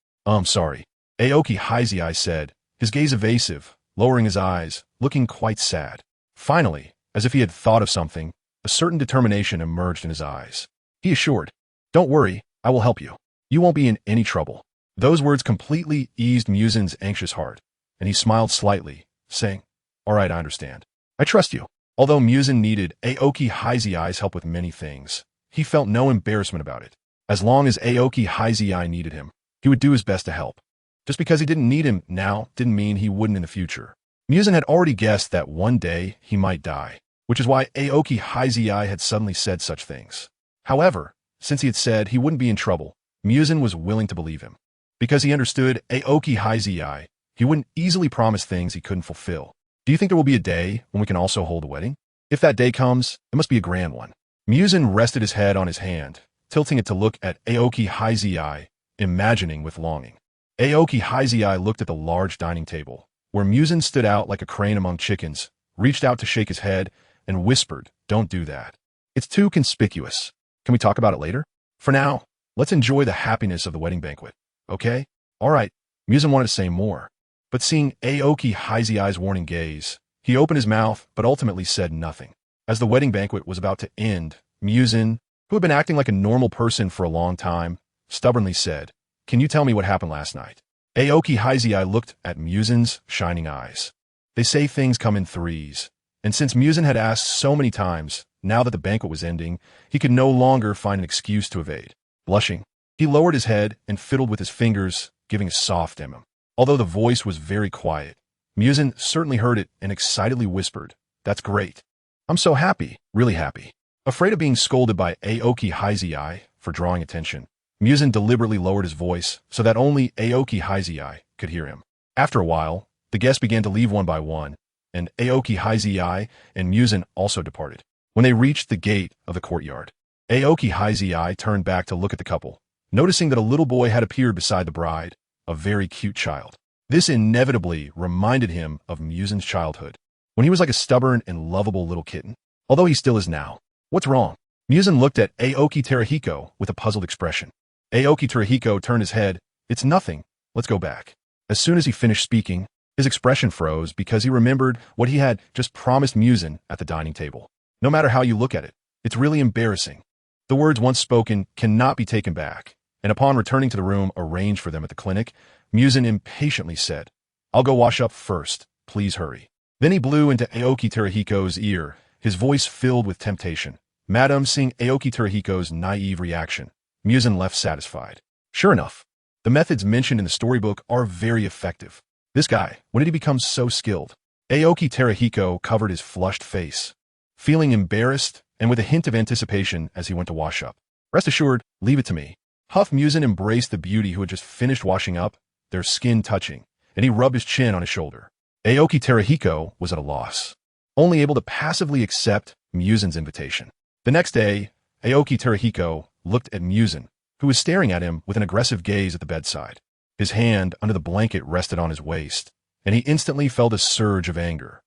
Sorry," Aoki Haizei said, his gaze evasive, lowering his eyes, looking quite sad. Finally, as if he had thought of something, a certain determination emerged in his eyes. He assured, "Don't worry, I will help you. You won't be in any trouble." Those words completely eased Muzan's anxious heart, and he smiled slightly, saying, "All right, I understand. I trust you." Although Muzan needed Aoki Haizei's help with many things, he felt no embarrassment about it. As long as Aoki Haizei needed him, he would do his best to help. Just because he didn't need him now didn't mean he wouldn't in the future. Muzan had already guessed that one day he might die, which is why Aoki Haizei had suddenly said such things. However, since he had said he wouldn't be in trouble, Muzan was willing to believe him. Because he understood Aoki Haizei, he wouldn't easily promise things he couldn't fulfill. "Do you think there will be a day when we can also hold a wedding? If that day comes, it must be a grand one." Muzan rested his head on his hand, tilting it to look at Aoki Haizei, imagining with longing. Aoki Haizei looked at the large dining table, where Muzan stood out like a crane among chickens, reached out to shake his head, and whispered, "Don't do that. It's too conspicuous. Can we talk about it later? For now, let's enjoy the happiness of the wedding banquet, okay?" "All right," Muzan wanted to say more, but seeing Aoki Haizei's warning gaze, he opened his mouth but ultimately said nothing. As the wedding banquet was about to end, Muzan, who had been acting like a normal person for a long time, stubbornly said, "Can you tell me what happened last night?" Aoki Haizei looked at Muzan's shining eyes. They say things come in threes, and since Muzan had asked so many times, now that the banquet was ending, he could no longer find an excuse to evade. Blushing, he lowered his head and fiddled with his fingers, giving a soft emem. Although the voice was very quiet, Muzan certainly heard it and excitedly whispered, "That's great. I'm so happy, really happy." Afraid of being scolded by Aoki Haizei for drawing attention, Muzan deliberately lowered his voice so that only Aoki Haizei could hear him. After a while, the guests began to leave one by one, and Aoki Haizei and Muzan also departed. When they reached the gate of the courtyard, Aoki Haizei turned back to look at the couple, noticing that a little boy had appeared beside the bride, a very cute child. This inevitably reminded him of Muzan's childhood, when he was like a stubborn and lovable little kitten, although he still is now. "What's wrong?" Muzan looked at Aoki Terahiko with a puzzled expression. Aoki Terahiko turned his head. "It's nothing. Let's go back." As soon as he finished speaking, his expression froze because he remembered what he had just promised Muzan at the dining table. No matter how you look at it, it's really embarrassing. The words once spoken cannot be taken back, and upon returning to the room arranged for them at the clinic, Muzan impatiently said, "I'll go wash up first. Please hurry." Then he blew into Aoki Terahiko's ear, his voice filled with temptation. Madam, seeing Aoki Terahiko's naive reaction, Muzan left satisfied. Sure enough, the methods mentioned in the storybook are very effective. This guy, when did he become so skilled? Aoki Terahiko covered his flushed face, feeling embarrassed and with a hint of anticipation as he went to wash up. "Rest assured, leave it to me." Huff Muzan embraced the beauty who had just finished washing up, their skin touching, and he rubbed his chin on his shoulder. Aoki Terahiko was at a loss, only able to passively accept Muzan's invitation. The next day, Aoki Terahiko looked at Muzan, who was staring at him with an aggressive gaze at the bedside. His hand under the blanket rested on his waist, and he instantly felt a surge of anger.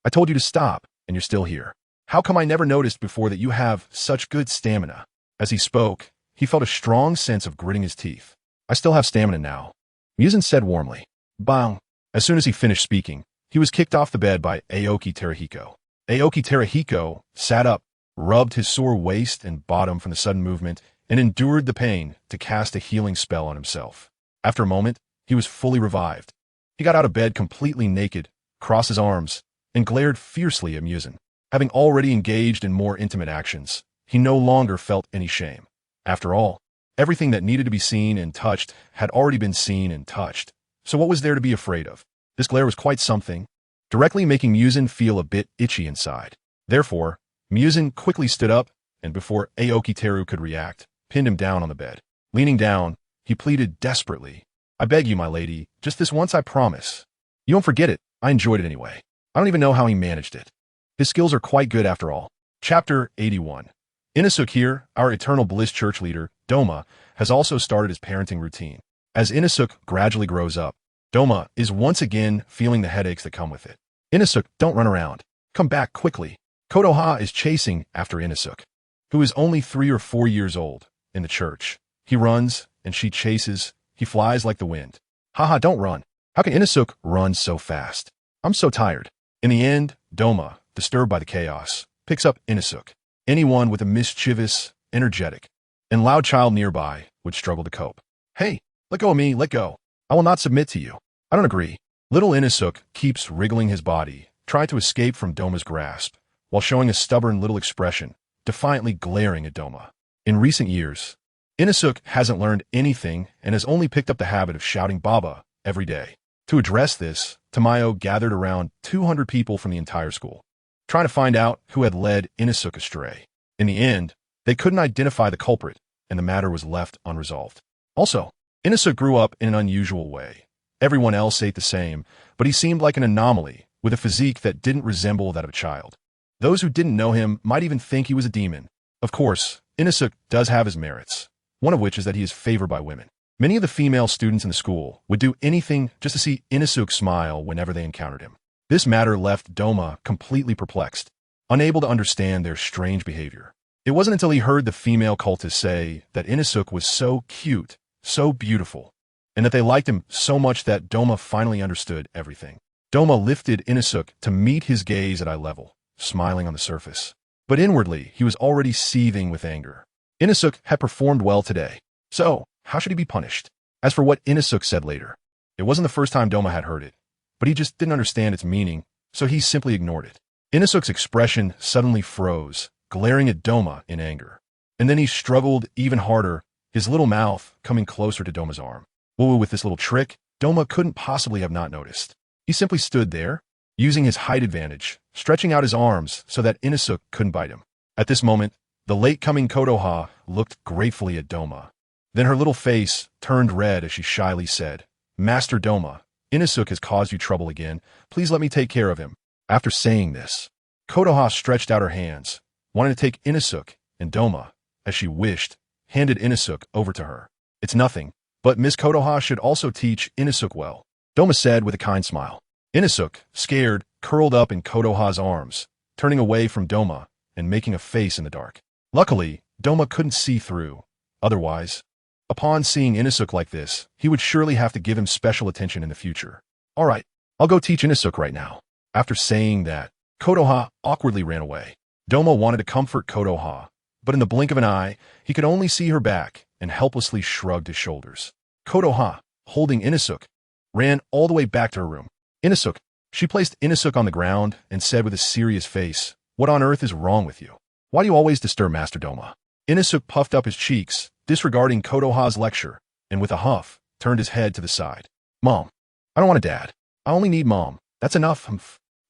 I told you to stop, and you're still here. How come I never noticed before that you have such good stamina?" As he spoke, he felt a strong sense of gritting his teeth. "I still have stamina now," Muzan said warmly. Bang! As soon as he finished speaking, he was kicked off the bed by Aoki Terahiko. Aoki Terahiko sat up, rubbed his sore waist and bottom from the sudden movement, and endured the pain to cast a healing spell on himself. After a moment, he was fully revived. He got out of bed completely naked, crossed his arms, and glared fiercely at Muzan. Having already engaged in more intimate actions, he no longer felt any shame. After all, everything that needed to be seen and touched had already been seen and touched. So what was there to be afraid of? This glare was quite something, directly making Muzan feel a bit itchy inside. Therefore, Muzan quickly stood up, and before Aoki Teru could react, pinned him down on the bed. Leaning down, he pleaded desperately, "I beg you, my lady, just this once I promise. You won't forget it. I enjoyed it anyway." I don't even know how he managed it. His skills are quite good after all. Chapter 81. Inosuke here, our Eternal Bliss church leader, Doma, has also started his parenting routine. As Inosuke gradually grows up, Doma is once again feeling the headaches that come with it. Inosuke, don't run around. Come back quickly. Kotoha is chasing after Inosuke, who is only 3 or 4 years old, in the church. He runs, and she chases. He flies like the wind. Haha, don't run. How can Inosuke run so fast? I'm so tired. In the end, Doma, disturbed by the chaos, picks up Inosuke. Anyone with a mischievous, energetic, and loud child nearby would struggle to cope. Hey, let go of me, let go. I will not submit to you. I don't agree. Little Inosuke keeps wriggling his body, trying to escape from Doma's grasp, while showing a stubborn little expression, defiantly glaring at Doma. In recent years, Inosuke hasn't learned anything and has only picked up the habit of shouting Baba every day. To address this, Tamayo gathered around 200 people from the entire school, trying to find out who had led Inosuke astray. In the end, they couldn't identify the culprit, and the matter was left unresolved. Also, Inosuke grew up in an unusual way. Everyone else ate the same, but he seemed like an anomaly, with a physique that didn't resemble that of a child. Those who didn't know him might even think he was a demon. Of course, Inosuke does have his merits, one of which is that he is favored by women. Many of the female students in the school would do anything just to see Inosuke smile whenever they encountered him. This matter left Doma completely perplexed, unable to understand their strange behavior. It wasn't until he heard the female cultists say that Inosuke was so cute, so beautiful, and that they liked him so much that Doma finally understood everything. Doma lifted Inosuke to meet his gaze at eye level, smiling on the surface. But inwardly, he was already seething with anger. Inosuke had performed well today, so how should he be punished? As for what Inosuke said later, it wasn't the first time Doma had heard it, but he just didn't understand its meaning, so he simply ignored it. Inosuke's expression suddenly froze, glaring at Doma in anger. And then he struggled even harder, his little mouth coming closer to Doma's arm. Well, with this little trick, Doma couldn't possibly have not noticed. He simply stood there, using his height advantage, stretching out his arms so that Inosuke couldn't bite him. At this moment, the late-coming Kotoha looked gratefully at Doma. Then her little face turned red as she shyly said, "Master Doma, Inosuke has caused you trouble again. Please let me take care of him." After saying this, Kotoha stretched out her hands, wanting to take Inosuke, and Doma, as she wished, handed Inosuke over to her. "It's nothing, but Miss Kotoha should also teach Inosuke well," Doma said with a kind smile. Inosuke, scared, curled up in Kotoha's arms, turning away from Doma and making a face in the dark. Luckily, Doma couldn't see through. Otherwise, upon seeing Inosuke like this, he would surely have to give him special attention in the future. "All right, I'll go teach Inosuke right now." After saying that, Kotoha awkwardly ran away. Doma wanted to comfort Kotoha, but in the blink of an eye, he could only see her back and helplessly shrugged his shoulders. Kotoha, holding Inosuke, ran all the way back to her room. "Inosuke," she placed Inosuke on the ground and said with a serious face, "What on earth is wrong with you? Why do you always disturb Master Doma?" Inosuke puffed up his cheeks, disregarding Kotoha's lecture, and with a huff, turned his head to the side. "Mom, I don't want a dad. I only need Mom. That's enough."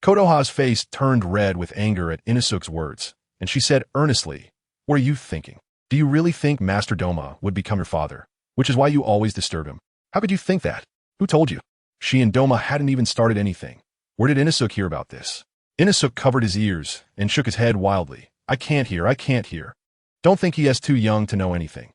Kotoha's face turned red with anger at Inosuke's words, and she said earnestly, "What are you thinking? Do you really think Master Doma would become your father, which is why you always disturb him? How could you think that? Who told you?" She and Doma hadn't even started anything. Where did Inosuke hear about this? Inosuke covered his ears and shook his head wildly. I can't hear. Don't think he is too young to know anything.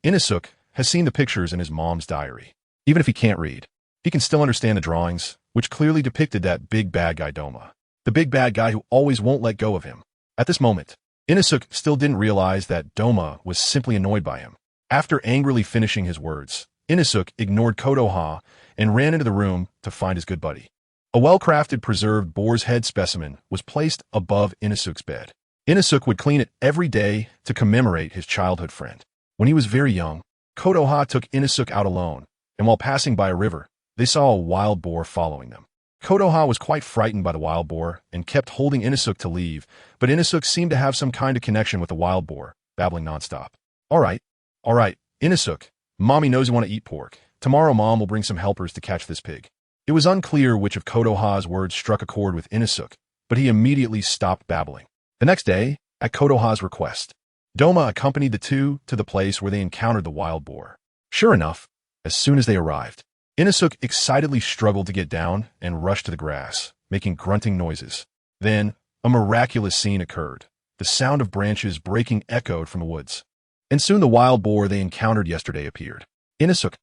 Inosuke has seen the pictures in his mom's diary. Even if he can't read, he can still understand the drawings, which clearly depicted that big bad guy Doma. The big bad guy who always won't let go of him. At this moment, Inosuke still didn't realize that Doma was simply annoyed by him. After angrily finishing his words, Inosuke ignored Kotoha and ran into the room to find his good buddy. A well-crafted preserved boar's head specimen was placed above Inosuke's bed. Inosuke would clean it every day to commemorate his childhood friend. When he was very young, Kotoha took Inosuke out alone, and while passing by a river, they saw a wild boar following them. Kotoha was quite frightened by the wild boar and kept holding Inosuke to leave, but Inosuke seemed to have some kind of connection with the wild boar, babbling nonstop. All right, Inosuke, Mommy knows you want to eat pork. Tomorrow Mom will bring some helpers to catch this pig. It was unclear which of Kotoha's words struck a chord with Inosuke, but he immediately stopped babbling. The next day, at Kotoha's request, Doma accompanied the two to the place where they encountered the wild boar. Sure enough, as soon as they arrived, Inosuke excitedly struggled to get down and rushed to the grass, making grunting noises. Then, a miraculous scene occurred. The sound of branches breaking echoed from the woods. And soon the wild boar they encountered yesterday appeared. Inosuke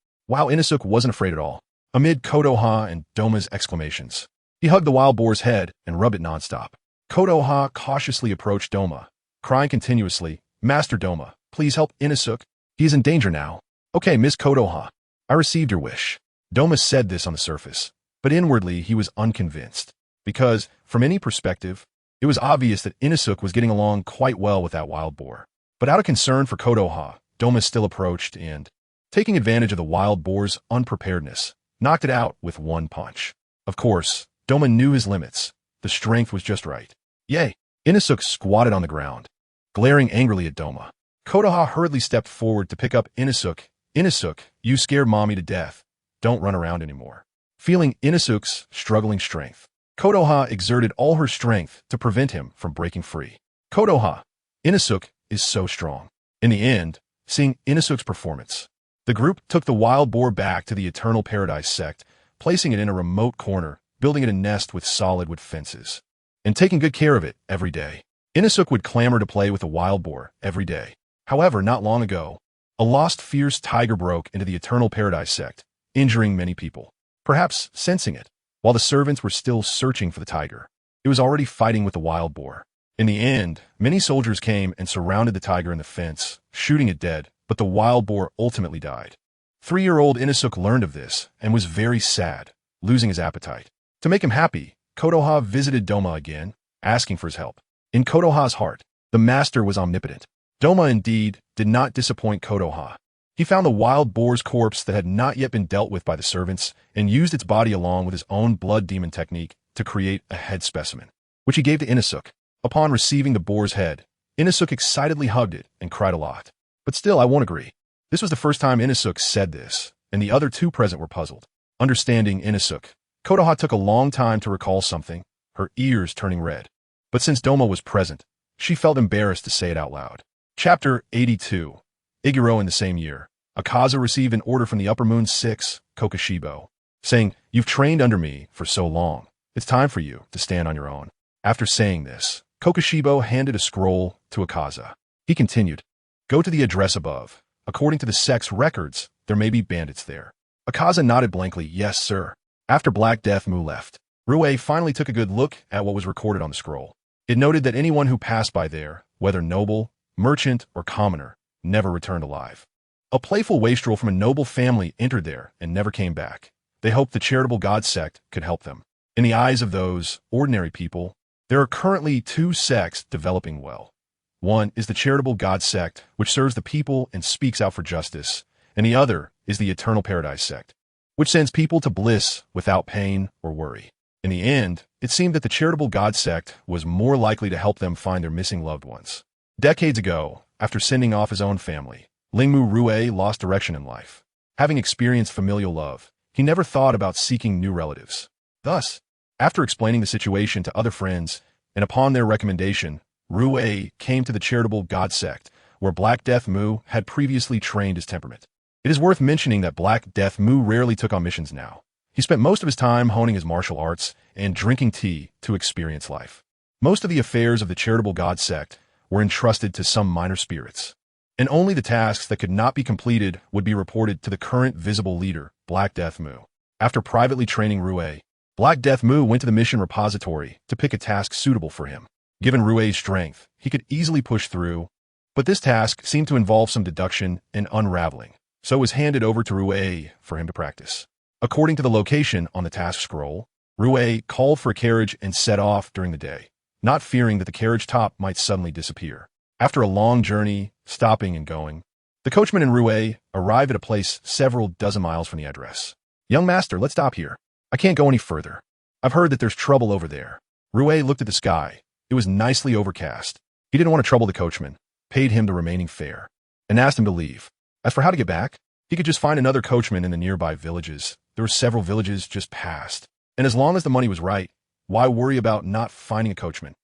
wasn't afraid at all. Amid Kotoha and Doma's exclamations, he hugged the wild boar's head and rubbed it nonstop. Kotoha cautiously approached Doma, crying continuously, "Master Doma, please help Inosuke. He is in danger now." "Okay, Miss Kotoha, I received your wish." Doma said this on the surface, but inwardly he was unconvinced, because, from any perspective, it was obvious that Inosuke was getting along quite well with that wild boar. But out of concern for Kotoha, Doma still approached and, taking advantage of the wild boar's unpreparedness, knocked it out with one punch. Of course, Doma knew his limits. The strength was just right. Yay! Inosuke squatted on the ground, glaring angrily at Doma. Kotoha hurriedly stepped forward to pick up Inosuke. "Inosuke, you scared Mommy to death. Don't run around anymore." Feeling Inosuke's struggling strength, Kotoha exerted all her strength to prevent him from breaking free. Kotoha, Inosuke is so strong. In the end, seeing Inosuke's performance, the group took the wild boar back to the Eternal Paradise sect, placing it in a remote corner, building it a nest with solid wood fences, and taking good care of it every day. Inosuke would clamor to play with the wild boar every day. However, not long ago, a lost fierce tiger broke into the Eternal Paradise sect, injuring many people. Perhaps sensing it, while the servants were still searching for the tiger, it was already fighting with the wild boar. In the end, many soldiers came and surrounded the tiger in the fence, shooting it dead, but the wild boar ultimately died. 3-year-old Inosuke learned of this and was very sad, losing his appetite. To make him happy, Kotoha visited Doma again, asking for his help. In Kotoha's heart, the master was omnipotent. Doma indeed did not disappoint Kotoha. He found the wild boar's corpse that had not yet been dealt with by the servants and used its body along with his own blood demon technique to create a head specimen, which he gave to Inosuke. Upon receiving the boar's head, Inosuke excitedly hugged it and cried a lot. But still, I won't agree. This was the first time Inosuke said this, and the other two present were puzzled. Understanding Inosuke, Kotoha took a long time to recall something, her ears turning red. But since Doma was present, she felt embarrassed to say it out loud. Chapter 82. Iguro. In the same year, Akaza received an order from the Upper Moon 6, Kokushibo, saying, "You've trained under me for so long. It's time for you to stand on your own." After saying this, Kokushibo handed a scroll to Akaza. He continued, "Go to the address above. According to the sect's records, there may be bandits there." Akaza nodded blankly, "Yes, sir." After Black Death Mu left, Rue finally took a good look at what was recorded on the scroll. It noted that anyone who passed by there, whether noble, merchant, or commoner, never returned alive. A playful wastrel from a noble family entered there and never came back. They hoped the charitable god sect could help them. In the eyes of those ordinary people, there are currently 2 sects developing well. One is the charitable god sect, which serves the people and speaks out for justice, and the other is the Eternal Paradise sect, which sends people to bliss without pain or worry. In the end, it seemed that the charitable god sect was more likely to help them find their missing loved ones. Decades ago, after sending off his own family, Lingmu Rue lost direction in life. Having experienced familial love, he never thought about seeking new relatives. Thus, after explaining the situation to other friends, and upon their recommendation, Rue came to the charitable god sect, where Black Death Mu had previously trained his temperament. It is worth mentioning that Black Death Mu rarely took on missions now. He spent most of his time honing his martial arts and drinking tea to experience life. Most of the affairs of the charitable god sect were entrusted to some minor spirits, and only the tasks that could not be completed would be reported to the current visible leader, Black Death Mu. After privately training Rue, Black Death Mu went to the mission repository to pick a task suitable for him. Given Rue's strength, he could easily push through, but this task seemed to involve some deduction and unraveling, so it was handed over to Rue for him to practice. According to the location on the task scroll, Rue called for a carriage and set off during the day, not fearing that the carriage top might suddenly disappear. After a long journey, stopping and going, the coachman and Rue arrive at a place several dozen miles from the address. "Young master, let's stop here. I can't go any further. I've heard that there's trouble over there." Rue looked at the sky. It was nicely overcast. He didn't want to trouble the coachman, paid him the remaining fare, and asked him to leave. As for how to get back, he could just find another coachman in the nearby villages. There were several villages just past. And as long as the money was right, why worry about not finding a coachman?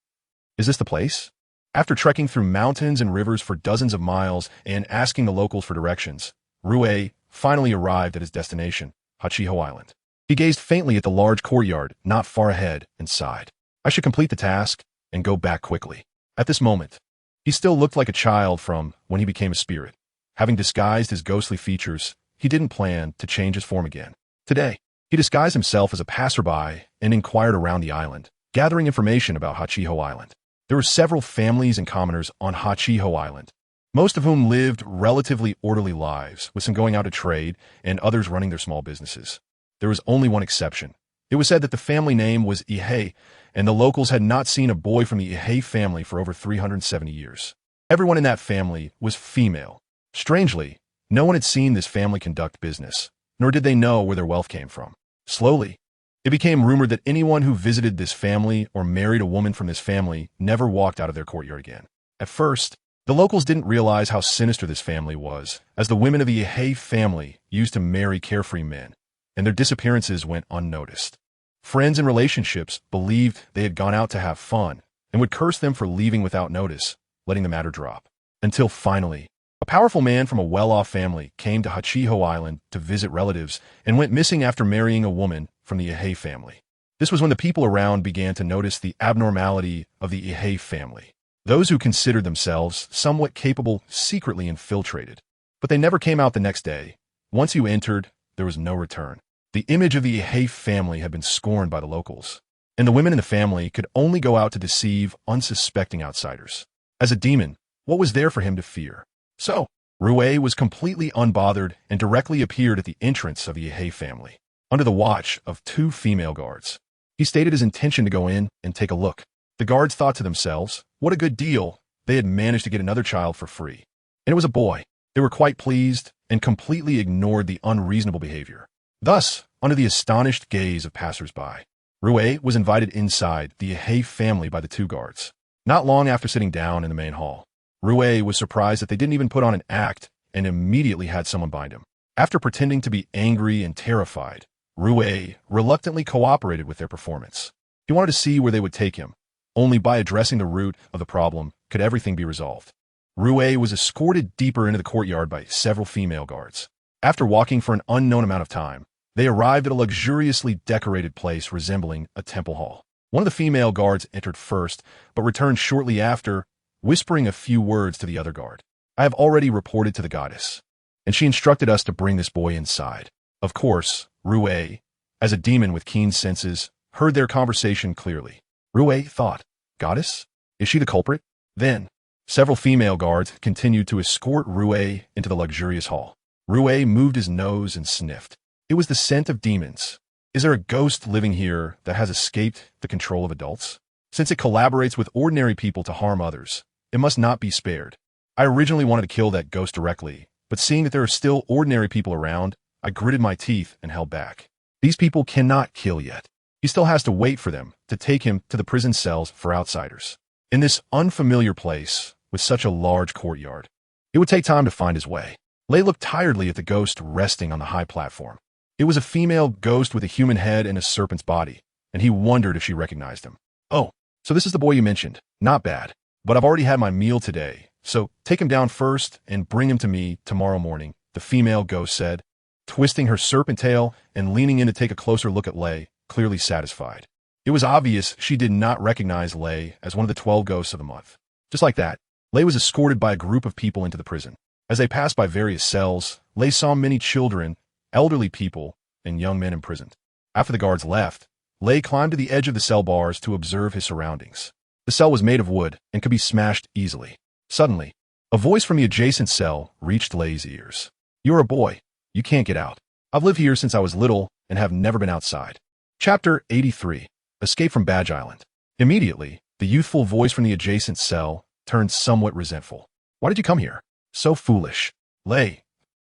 Is this the place? After trekking through mountains and rivers for dozens of miles and asking the locals for directions, Rue finally arrived at his destination, Hachiho Island. He gazed faintly at the large courtyard not far ahead and sighed. "I should complete the task and go back quickly." At this moment, he still looked like a child from when he became a spirit. Having disguised his ghostly features, he didn't plan to change his form again. Today, he disguised himself as a passerby and inquired around the island, gathering information about Hachiho Island. There were several families and commoners on Hachiho Island, most of whom lived relatively orderly lives, with some going out to trade and others running their small businesses. There was only one exception. It was said that the family name was Ihei, and the locals had not seen a boy from the Ihei family for over 370 years. Everyone in that family was female. Strangely, no one had seen this family conduct business, nor did they know where their wealth came from. Slowly, it became rumored that anyone who visited this family or married a woman from this family never walked out of their courtyard again. At first, the locals didn't realize how sinister this family was, as the women of the Ihei family used to marry carefree men, and their disappearances went unnoticed. Friends and relationships believed they had gone out to have fun and would curse them for leaving without notice, letting the matter drop. Until finally, a powerful man from a well-off family came to Hachiho Island to visit relatives and went missing after marrying a woman from the Ihei family. This was when the people around began to notice the abnormality of the Ihei family. Those who considered themselves somewhat capable secretly infiltrated, but they never came out the next day. Once you entered, there was no return. The image of the Ihei family had been scorned by the locals, and the women in the family could only go out to deceive unsuspecting outsiders. As a demon, what was there for him to fear? So, Rue was completely unbothered and directly appeared at the entrance of the Ihei family, under the watch of 2 female guards. He stated his intention to go in and take a look. The guards thought to themselves, what a good deal, they had managed to get another child for free. And it was a boy. They were quite pleased and completely ignored the unreasonable behavior. Thus, under the astonished gaze of passers-by, Rue was invited inside the Ihei family by the 2 guards. Not long after sitting down in the main hall, Rue was surprised that they didn't even put on an act and immediately had someone bind him. After pretending to be angry and terrified, Rue reluctantly cooperated with their performance. He wanted to see where they would take him. Only by addressing the root of the problem could everything be resolved. Rue was escorted deeper into the courtyard by several female guards. After walking for an unknown amount of time, they arrived at a luxuriously decorated place resembling a temple hall. One of the female guards entered first, but returned shortly after, whispering a few words to the other guard. "I have already reported to the goddess, and she instructed us to bring this boy inside." Of course, Rue, as a demon with keen senses, heard their conversation clearly. Rue thought, "Goddess? Is she the culprit?" Then, several female guards continued to escort Rue into the luxurious hall. Rue moved his nose and sniffed. It was the scent of demons. Is there a ghost living here that has escaped the control of adults? Since it collaborates with ordinary people to harm others, it must not be spared. I originally wanted to kill that ghost directly, but seeing that there are still ordinary people around, I gritted my teeth and held back. These people cannot kill yet. He still has to wait for them to take him to the prison cells for outsiders. In this unfamiliar place, with such a large courtyard, it would take time to find his way. Lei looked tiredly at the ghost resting on the high platform. It was a female ghost with a human head and a serpent's body, and he wondered if she recognized him. "Oh, so this is the boy you mentioned. Not bad. But I've already had my meal today, so take him down first and bring him to me tomorrow morning," the female ghost said, twisting her serpent tail and leaning in to take a closer look at Lei, clearly satisfied. It was obvious she did not recognize Lei as one of the 12 ghosts of the month. Just like that, Lei was escorted by a group of people into the prison. As they passed by various cells, Lei saw many children, elderly people, and young men imprisoned. After the guards left, Lei climbed to the edge of the cell bars to observe his surroundings. The cell was made of wood and could be smashed easily. Suddenly, a voice from the adjacent cell reached Lei's ears. "You're a boy. You can't get out. I've lived here since I was little, and have never been outside. Chapter 83. Escape from Badge Island. Immediately, the youthful voice from the adjacent cell turned somewhat resentful. Why did you come here? So foolish. Lei.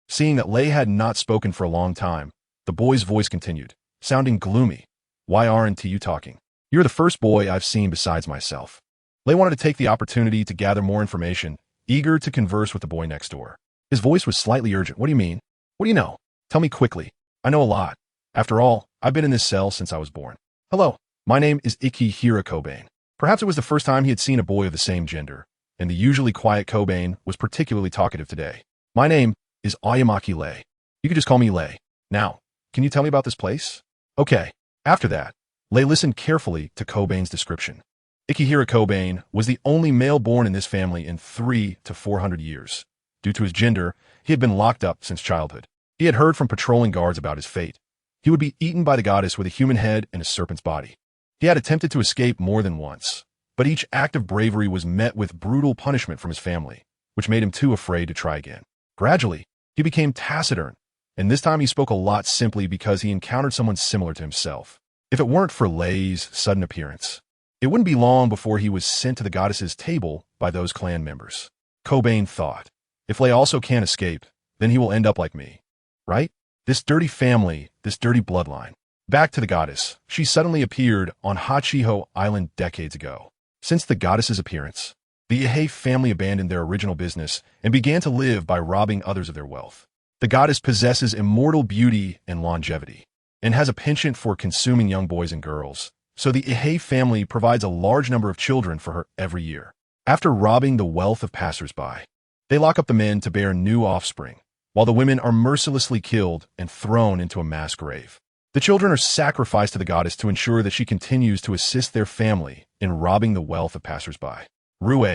Seeing that Lei had not spoken for a long time, the boy's voice continued, sounding gloomy. Why aren't you talking? You're the first boy I've seen besides myself. Lei wanted to take the opportunity to gather more information, eager to converse with the boy next door. His voice was slightly urgent. What do you mean? What do you know? Tell me quickly. I know a lot. After all, I've been in this cell since I was born. Hello, my name is Tsukihiro Kobain. Perhaps it was the first time he had seen a boy of the same gender, and the usually quiet Kobain was particularly talkative today. My name is Ayamaki Lei. You could just call me Lei. Now, can you tell me about this place? Okay. After that, Lei listened carefully to Kobain's description. Tsukihiro Kobain was the only male born in this family in 300 to 400 years. Due to his gender, he had been locked up since childhood. He had heard from patrolling guards about his fate. He would be eaten by the goddess with a human head and a serpent's body. He had attempted to escape more than once, but each act of bravery was met with brutal punishment from his family, which made him too afraid to try again. Gradually, he became taciturn, and this time he spoke a lot simply because he encountered someone similar to himself. If it weren't for Lei's sudden appearance, it wouldn't be long before he was sent to the goddess's table by those clan members. Kobain thought, if Lei also can't escape, then he will end up like me. Right? This dirty family, this dirty bloodline. Back to the goddess. She suddenly appeared on Hachiho Island decades ago. Since the goddess's appearance, the Ihei family abandoned their original business and began to live by robbing others of their wealth. The goddess possesses immortal beauty and longevity, and has a penchant for consuming young boys and girls, so the Ihei family provides a large number of children for her every year. After robbing the wealth of passersby, they lock up the men to bear new offspring, while the women are mercilessly killed and thrown into a mass grave. The children are sacrificed to the goddess to ensure that she continues to assist their family in robbing the wealth of passersby. Rue,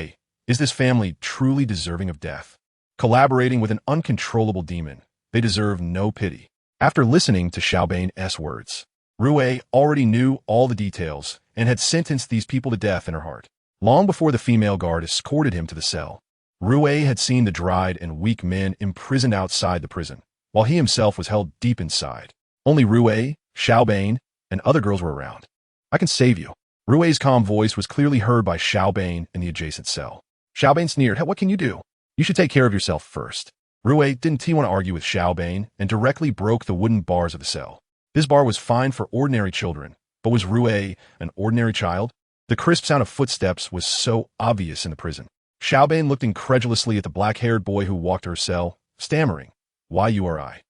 is this family truly deserving of death? Collaborating with an uncontrollable demon, they deserve no pity. After listening to Xiaobain's words, Rue already knew all the details and had sentenced these people to death in her heart. Long before the female guard escorted him to the cell, Rue had seen the dried and weak men imprisoned outside the prison, while he himself was held deep inside. Only Rue, Xiaobain, and other girls were around. I can save you. Rue's calm voice was clearly heard by Xiaobain in the adjacent cell. Xiaobain sneered, what can you do? You should take care of yourself first. Rue didn't want to argue with Xiaobain and directly broke the wooden bars of the cell. This bar was fine for ordinary children, but was Rue an ordinary child? The crisp sound of footsteps was so obvious in the prison. Xiaobain looked incredulously at the black-haired boy who walked to her cell, stammering, why you or I?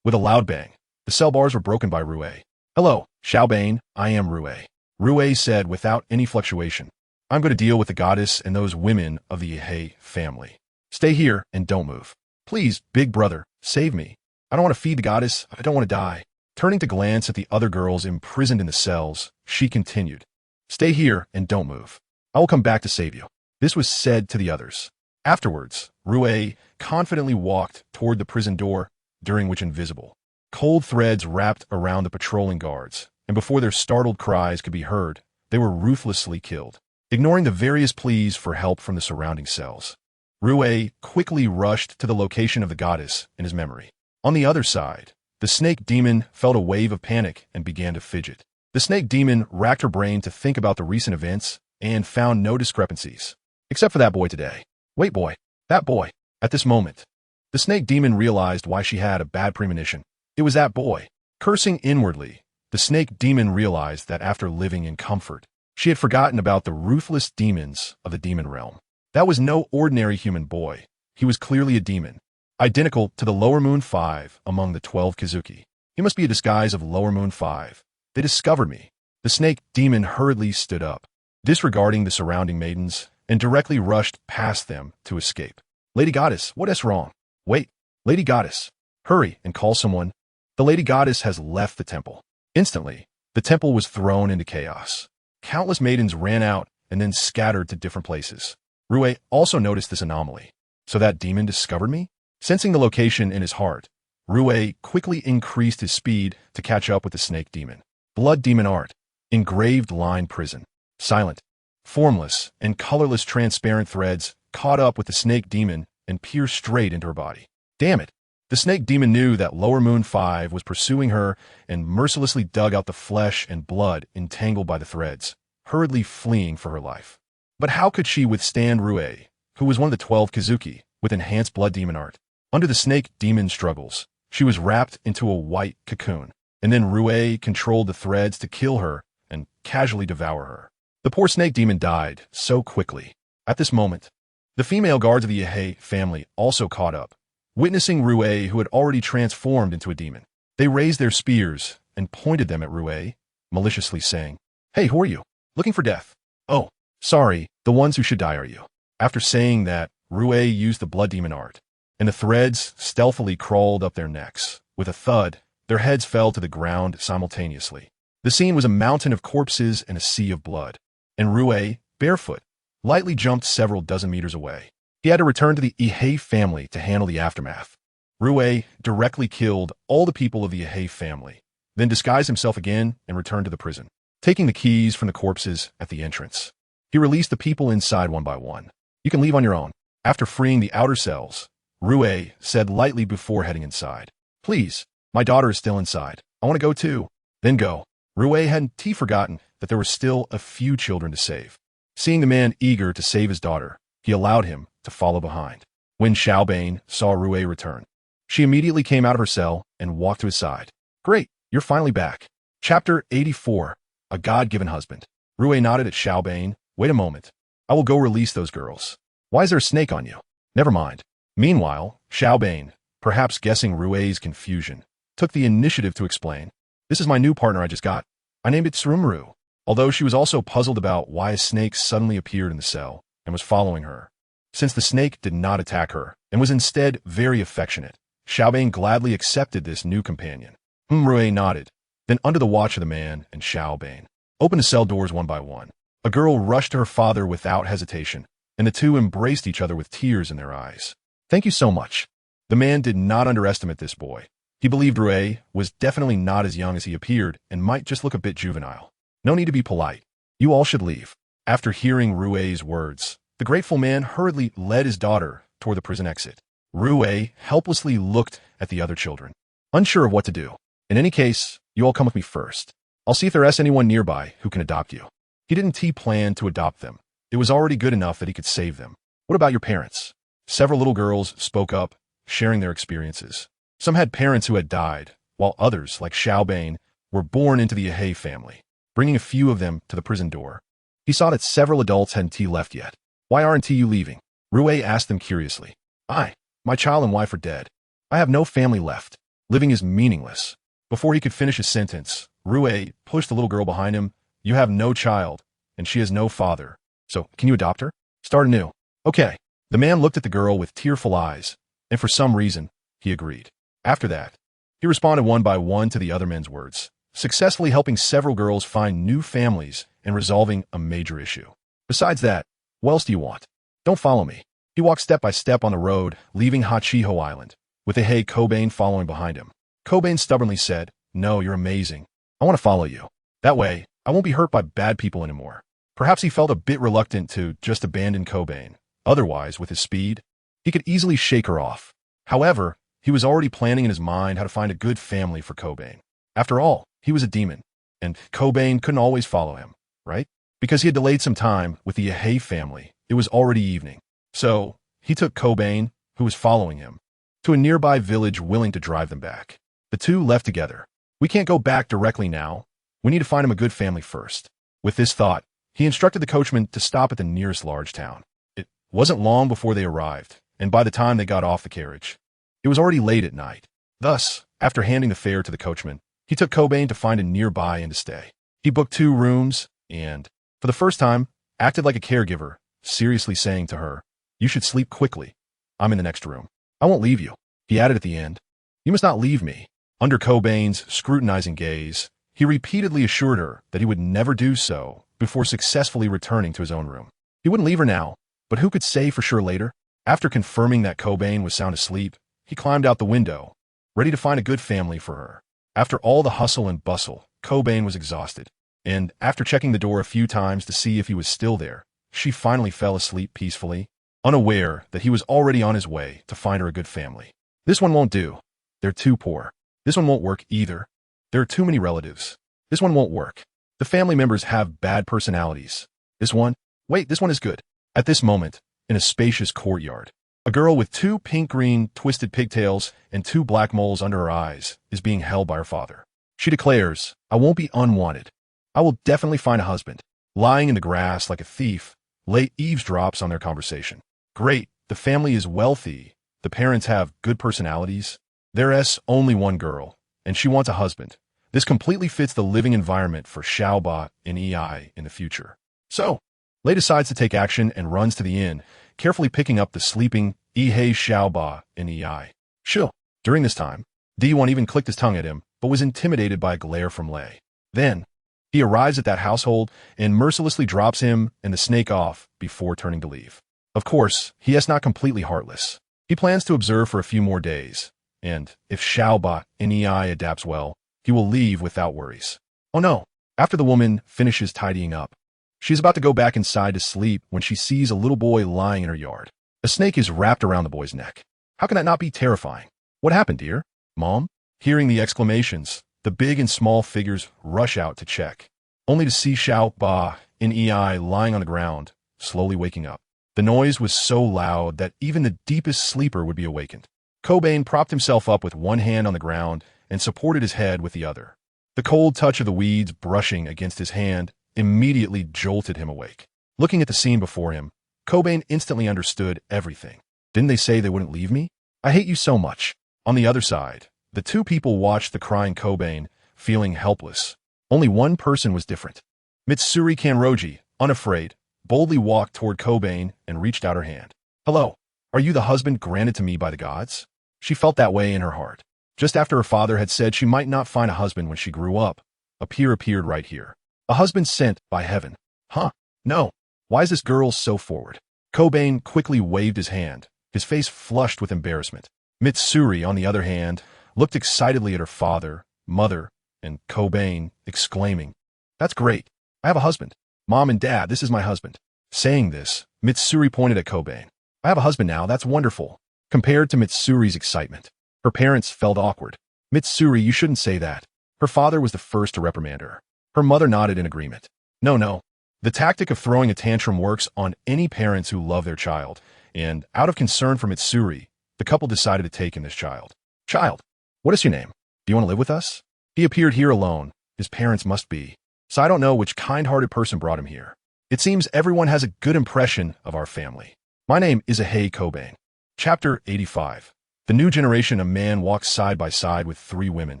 With a loud bang, the cell bars were broken by Rue. Hello, Xiaobain, I am Rue. Rue said without any fluctuation. I'm going to deal with the goddess and those women of the Ihei family. Stay here and don't move. Please, big brother, save me. I don't want to feed the goddess. I don't want to die. Turning to glance at the other girls imprisoned in the cells, she continued. Stay here and don't move. I will come back to save you. This was said to the others. Afterwards, Rue confidently walked toward the prison door, during which invisible cold threads wrapped around the patrolling guards, and before their startled cries could be heard, they were ruthlessly killed. Ignoring the various pleas for help from the surrounding cells, Rue quickly rushed to the location of the goddess in his memory. On the other side, the snake demon felt a wave of panic and began to fidget. The snake demon racked her brain to think about the recent events and found no discrepancies. Except for that boy today. Wait, boy. That boy. At this moment, the snake demon realized why she had a bad premonition. It was that boy. Cursing inwardly, the snake demon realized that after living in comfort, she had forgotten about the ruthless demons of the demon realm. That was no ordinary human boy. He was clearly a demon, identical to the Lower Moon 5 among the 12 Kizuki. He must be a disguise of Lower Moon 5. They discovered me. The snake demon hurriedly stood up, disregarding the surrounding maidens, and directly rushed past them to escape. Lady Goddess, what is wrong? Wait, Lady Goddess, hurry and call someone. The Lady Goddess has left the temple. Instantly, the temple was thrown into chaos. Countless maidens ran out and then scattered to different places. Rue also noticed this anomaly. So that demon discovered me? Sensing the location in his heart, Rue quickly increased his speed to catch up with the snake demon. Blood demon art. Engraved line prison. Silent, formless, and colorless transparent threads caught up with the snake demon and pierced straight into her body. Damn it. The snake demon knew that Lower Moon 5 was pursuing her and mercilessly dug out the flesh and blood entangled by the threads, hurriedly fleeing for her life. But how could she withstand Rue, who was one of the 12 Kazuki, with enhanced blood demon art? Under the snake demon struggles, she was wrapped into a white cocoon, and then Rue controlled the threads to kill her and casually devour her. The poor snake demon died so quickly. At this moment, the female guards of the Yehei family also caught up, witnessing Rue, who had already transformed into a demon. They raised their spears and pointed them at Rue, maliciously saying, "Hey, who are you? Looking for death? Oh, sorry, the ones who should die are you." After saying that, Rue used the blood demon art, and the threads stealthily crawled up their necks. With a thud, their heads fell to the ground simultaneously. The scene was a mountain of corpses and a sea of blood, and Rue, barefoot, lightly jumped several dozen meters away. He had to return to the Yehei family to handle the aftermath. Rue directly killed all the people of the Yehei family, then disguised himself again and returned to the prison, taking the keys from the corpses at the entrance. He released the people inside one by one. "You can leave on your own." After freeing the outer cells, Rue said lightly before heading inside, "Please, my daughter is still inside. I want to go too." "Then go." Rue hadn't forgotten that there were still a few children to save. Seeing the man eager to save his daughter, he allowed him to follow behind. When Xiaobane saw Rue return, she immediately came out of her cell and walked to his side. "Great, you're finally back." Chapter 84, A God-Given Husband. Rue nodded at Xiaobane. "Wait a moment. I will go release those girls. Why is there a snake on you?" "Never mind." Meanwhile, Xiaobane, perhaps guessing Rue's confusion, took the initiative to explain. "This is my new partner I just got. I named it Tsurumuru." Although she was also puzzled about why a snake suddenly appeared in the cell and was following her. Since the snake did not attack her and was instead very affectionate, Xiaobane gladly accepted this new companion. Rue nodded, then under the watch of the man and Xiaobane, opened the cell doors one by one. A girl rushed to her father without hesitation, and the two embraced each other with tears in their eyes. "Thank you so much." The man did not underestimate this boy. He believed Rue was definitely not as young as he appeared and might just look a bit juvenile. "No need to be polite. You all should leave." After hearing Rue's words, the grateful man hurriedly led his daughter toward the prison exit. Rue helplessly looked at the other children, unsure of what to do. "In any case, you all come with me first. I'll see if there is anyone nearby who can adopt you." He didn't plan to adopt them. It was already good enough that he could save them. "What about your parents?" Several little girls spoke up, sharing their experiences. Some had parents who had died, while others, like Xiaobane, were born into the Yehei family. Bringing a few of them to the prison door, he saw that several adults hadn't left yet. "Why aren't you leaving?" Rue asked them curiously. My child and wife are dead. I have no family left. Living is meaningless." Before he could finish his sentence, Rue pushed the little girl behind him. "You have no child, and she has no father. So, can you adopt her? Start anew." "Okay." The man looked at the girl with tearful eyes, and for some reason, he agreed. After that, he responded one by one to the other men's words, successfully helping several girls find new families and resolving a major issue. "Besides that, what else do you want? Don't follow me." He walked step by step on the road, leaving Hachiho Island, with Yehei Kobane following behind him. Kobane stubbornly said, "No, you're amazing. I want to follow you. That way, I won't be hurt by bad people anymore." Perhaps he felt a bit reluctant to just abandon Kobane. Otherwise, with his speed, he could easily shake her off. However, he was already planning in his mind how to find a good family for Kobane. After all, he was a demon, and Kobane couldn't always follow him, right? Because he had delayed some time with the Yehei family, it was already evening. So, he took Kobane, who was following him, to a nearby village willing to drive them back. The two left together. "We can't go back directly now. We need to find him a good family first." With this thought, he instructed the coachman to stop at the nearest large town. It wasn't long before they arrived, and by the time they got off the carriage, it was already late at night. Thus, after handing the fare to the coachman, he took Kobane to find a nearby inn to stay. He booked 2 rooms and, for the first time, acted like a caregiver, seriously saying to her, "You should sleep quickly. I'm in the next room. I won't leave you." He added at the end, "You must not leave me." Under Kobane's scrutinizing gaze, he repeatedly assured her that he would never do so before successfully returning to his own room. He wouldn't leave her now, but who could say for sure later? After confirming that Kobane was sound asleep, he climbed out the window, ready to find a good family for her. After all the hustle and bustle, Kobane was exhausted, and after checking the door a few times to see if he was still there, she finally fell asleep peacefully, unaware that he was already on his way to find her a good family. This one won't do. They're too poor. This one won't work either. There are too many relatives. This one won't work. The family members have bad personalities. This one? Wait, this one is good. At this moment, in a spacious courtyard, a girl with 2 pink-green twisted pigtails and 2 black moles under her eyes is being held by her father. She declares, "I won't be unwanted. I will definitely find a husband." Lying in the grass like a thief, Lei eavesdrops on their conversation. Great, the family is wealthy. The parents have good personalities. There's only one girl, and she wants a husband. This completely fits the living environment for Xiaoba and EI in the future. So, Lei decides to take action and runs to the inn, carefully picking up the sleeping Ihei Xiaoba and EI. Shill. During this time, D1 even clicked his tongue at him, but was intimidated by a glare from Lei. Then, he arrives at that household and mercilessly drops him and the snake off before turning to leave. Of course, he is not completely heartless. He plans to observe for a few more days, and if Xiaoba and EI adapts well, he will leave without worries. Oh no! After the woman finishes tidying up, she's about to go back inside to sleep when she sees a little boy lying in her yard. A snake is wrapped around the boy's neck. How can that not be terrifying? What happened, dear? Mom? Hearing the exclamations, the big and small figures rush out to check, only to see Xiaoba and EI lying on the ground, slowly waking up. The noise was so loud that even the deepest sleeper would be awakened. Cobain propped himself up with one hand on the ground and supported his head with the other. The cold touch of the weeds brushing against his hand immediately jolted him awake. Looking at the scene before him, Cobain instantly understood everything. Didn't they say they wouldn't leave me? I hate you so much. On the other side, the 2 people watched the crying Cobain, feeling helpless. Only one person was different. Mitsuri Kanroji, unafraid, boldly walked toward Cobain and reached out her hand. "Hello, are you the husband granted to me by the gods?" She felt that way in her heart. Just after her father had said she might not find a husband when she grew up, a peer appeared right here. A husband sent by heaven. Huh? No. Why is this girl so forward? Cobain quickly waved his hand, his face flushed with embarrassment. Mitsuri, on the other hand, looked excitedly at her father, mother, and Cobain, exclaiming, "That's great. I have a husband. Mom and Dad, this is my husband." Saying this, Mitsuri pointed at Cobain. "I have a husband now, that's wonderful." Compared to Mitsuri's excitement, her parents felt awkward. "Mitsuri, you shouldn't say that." Her father was the first to reprimand her. Her mother nodded in agreement. No. The tactic of throwing a tantrum works on any parents who love their child, and out of concern for Mitsuri, the couple decided to take in this child. "Child, what is your name? Do you want to live with us?" He appeared here alone. His parents must be. So I don't know which kind-hearted person brought him here. It seems everyone has a good impression of our family. My name is Ihei Cobain. Chapter 85. The new generation of man walks side by side with 3 women,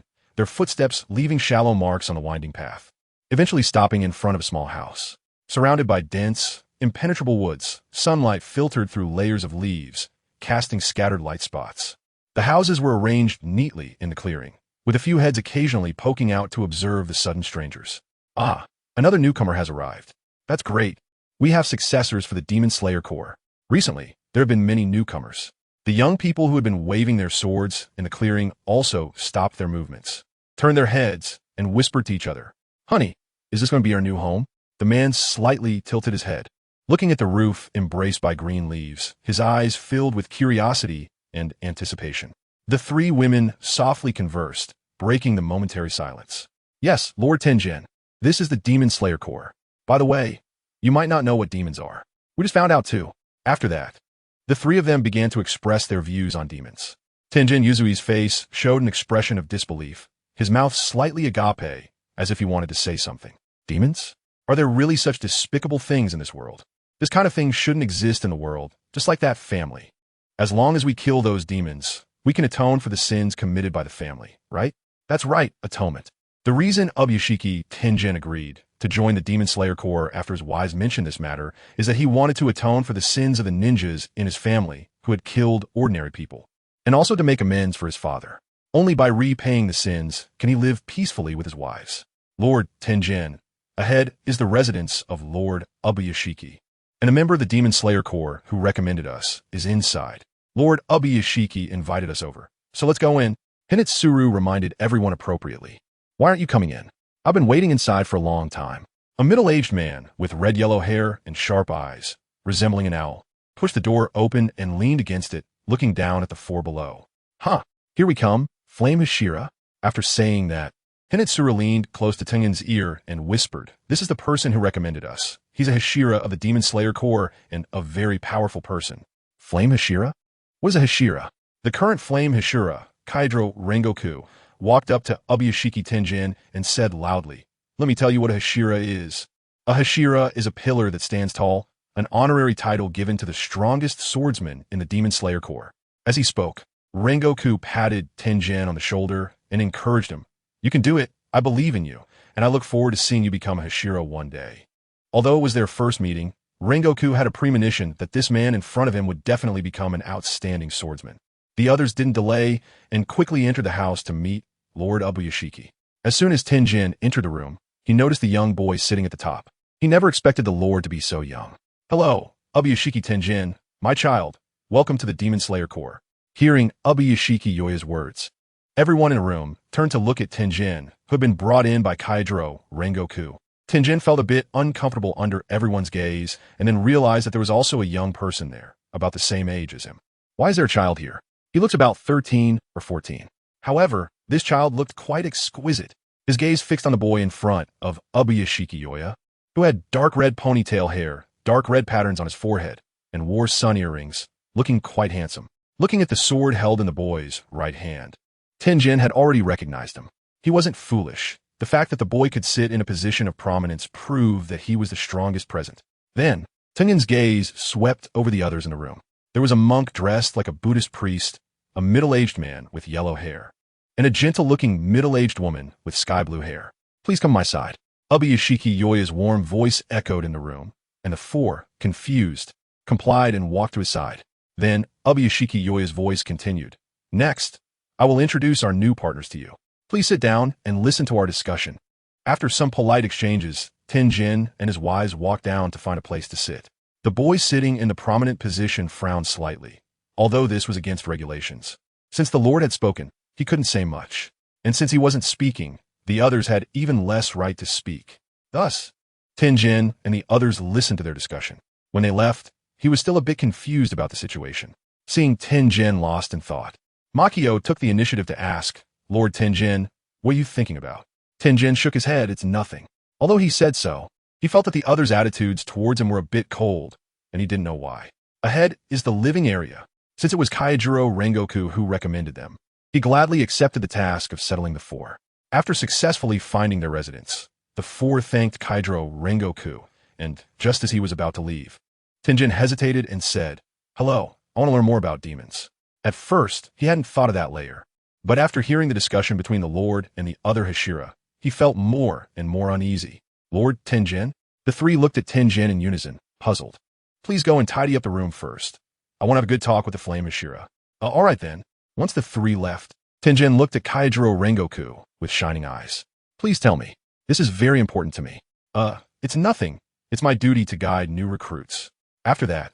their footsteps leaving shallow marks on the winding path, eventually stopping in front of a small house. Surrounded by dense, impenetrable woods, sunlight filtered through layers of leaves, casting scattered light spots. The houses were arranged neatly in the clearing, with a few heads occasionally poking out to observe the sudden strangers. Ah, another newcomer has arrived. That's great. We have successors for the Demon Slayer Corps. Recently, there have been many newcomers. The young people who had been waving their swords in the clearing also stopped their movements, turned their heads, and whispered to each other. "Honey, is this going to be our new home?" The man slightly tilted his head, looking at the roof embraced by green leaves, his eyes filled with curiosity and anticipation. The 3 women softly conversed, breaking the momentary silence. "Yes, Lord Tenjin. This is the Demon Slayer Corps. By the way, you might not know what demons are. We just found out too." After that, the 3 of them began to express their views on demons. Tenjin Yuzui's face showed an expression of disbelief, his mouth slightly agape, as if he wanted to say something. Demons? Are there really such despicable things in this world? This kind of thing shouldn't exist in the world, just like that family. As long as we kill those demons, we can atone for the sins committed by the family, right? That's right, atonement. The reason Ubuyashiki Tenjin agreed to join the Demon Slayer Corps after his wives mentioned this matter is that he wanted to atone for the sins of the ninjas in his family who had killed ordinary people, and also to make amends for his father. Only by repaying the sins can he live peacefully with his wives. Lord Tenjin, ahead is the residence of Lord Ubuyashiki, and a member of the Demon Slayer Corps who recommended us is inside. Lord Ubuyashiki invited us over, so let's go in. Hinetsuru reminded everyone appropriately. "Why aren't you coming in? I've been waiting inside for a long time." A middle-aged man with red-yellow hair and sharp eyes, resembling an owl, pushed the door open and leaned against it, looking down at the 4 below. Huh, here we come, Flame Hashira. After saying that, Hinetsuru leaned close to Tengen's ear and whispered, "This is the person who recommended us. He's a Hashira of the Demon Slayer Corps and a very powerful person." Flame Hashira? What is a Hashira? The current Flame Hashira, Kaidro Rengoku, walked up to Ubuyashiki Tenjin and said loudly, "Let me tell you what a Hashira is. A Hashira is a pillar that stands tall, an honorary title given to the strongest swordsman in the Demon Slayer Corps." As he spoke, Rengoku patted Tenjin on the shoulder and encouraged him. "You can do it. I believe in you, and I look forward to seeing you become a Hashira one day." Although it was their first meeting, Rengoku had a premonition that this man in front of him would definitely become an outstanding swordsman. The others didn't delay and quickly entered the house to meet Lord Ubuyashiki. As soon as Tenjin entered the room, he noticed the young boy sitting at the top. He never expected the Lord to be so young. "Hello, Ubuyashiki Tenjin, my child. Welcome to the Demon Slayer Corps." Hearing Ubuyashiki Yoya's words, everyone in the room turned to look at Tenjin, who had been brought in by Kaidro Rengoku. Tenjin felt a bit uncomfortable under everyone's gaze and then realized that there was also a young person there, about the same age as him. Why is there a child here? He looks about 13 or 14. However, this child looked quite exquisite. His gaze fixed on the boy in front of Ubuyashiki Yoya, who had dark red ponytail hair, dark red patterns on his forehead, and wore sun earrings, looking quite handsome. Looking at the sword held in the boy's right hand, Tenjin had already recognized him. He wasn't foolish. The fact that the boy could sit in a position of prominence proved that he was the strongest present. Then, Tenjin's gaze swept over the others in the room. There was a monk dressed like a Buddhist priest, a middle-aged man with yellow hair, and a gentle-looking middle-aged woman with sky-blue hair. "Please come my side." Ubuyashiki Yoya's warm voice echoed in the room, and the four, confused, complied and walked to his side. Then, Ubuyashiki Yoya's voice continued. "Next, I will introduce our new partners to you. Please sit down and listen to our discussion." After some polite exchanges, Tenjin and his wives walked down to find a place to sit. The boy sitting in the prominent position frowned slightly, although this was against regulations. Since the Lord had spoken, he couldn't say much. And since he wasn't speaking, the others had even less right to speak. Thus, Tenjin and the others listened to their discussion. When they left, he was still a bit confused about the situation. Seeing Tenjin lost in thought, Makio took the initiative to ask, "Lord Tenjin, what are you thinking about?" Tenjin shook his head. "It's nothing." Although he said so, he felt that the others' attitudes towards him were a bit cold, and he didn't know why. Ahead is the living area. Since it was Kaijiro Rengoku who recommended them, he gladly accepted the task of settling the four. After successfully finding their residence, the four thanked Kaijiro Rengoku, and just as he was about to leave, Tenjin hesitated and said, "Hello, I want to learn more about demons." At first, he hadn't thought of that layer, but after hearing the discussion between the Lord and the other Hashira, he felt more and more uneasy. "Lord Tenjin?" The three looked at Tenjin in unison, puzzled. "Please go and tidy up the room first. I want to have a good talk with the Flame Hashira." All right then." Once the three left, Tenjin looked at Kaijiro Rengoku with shining eyes. "Please tell me. This is very important to me." It's nothing. It's my duty to guide new recruits." After that,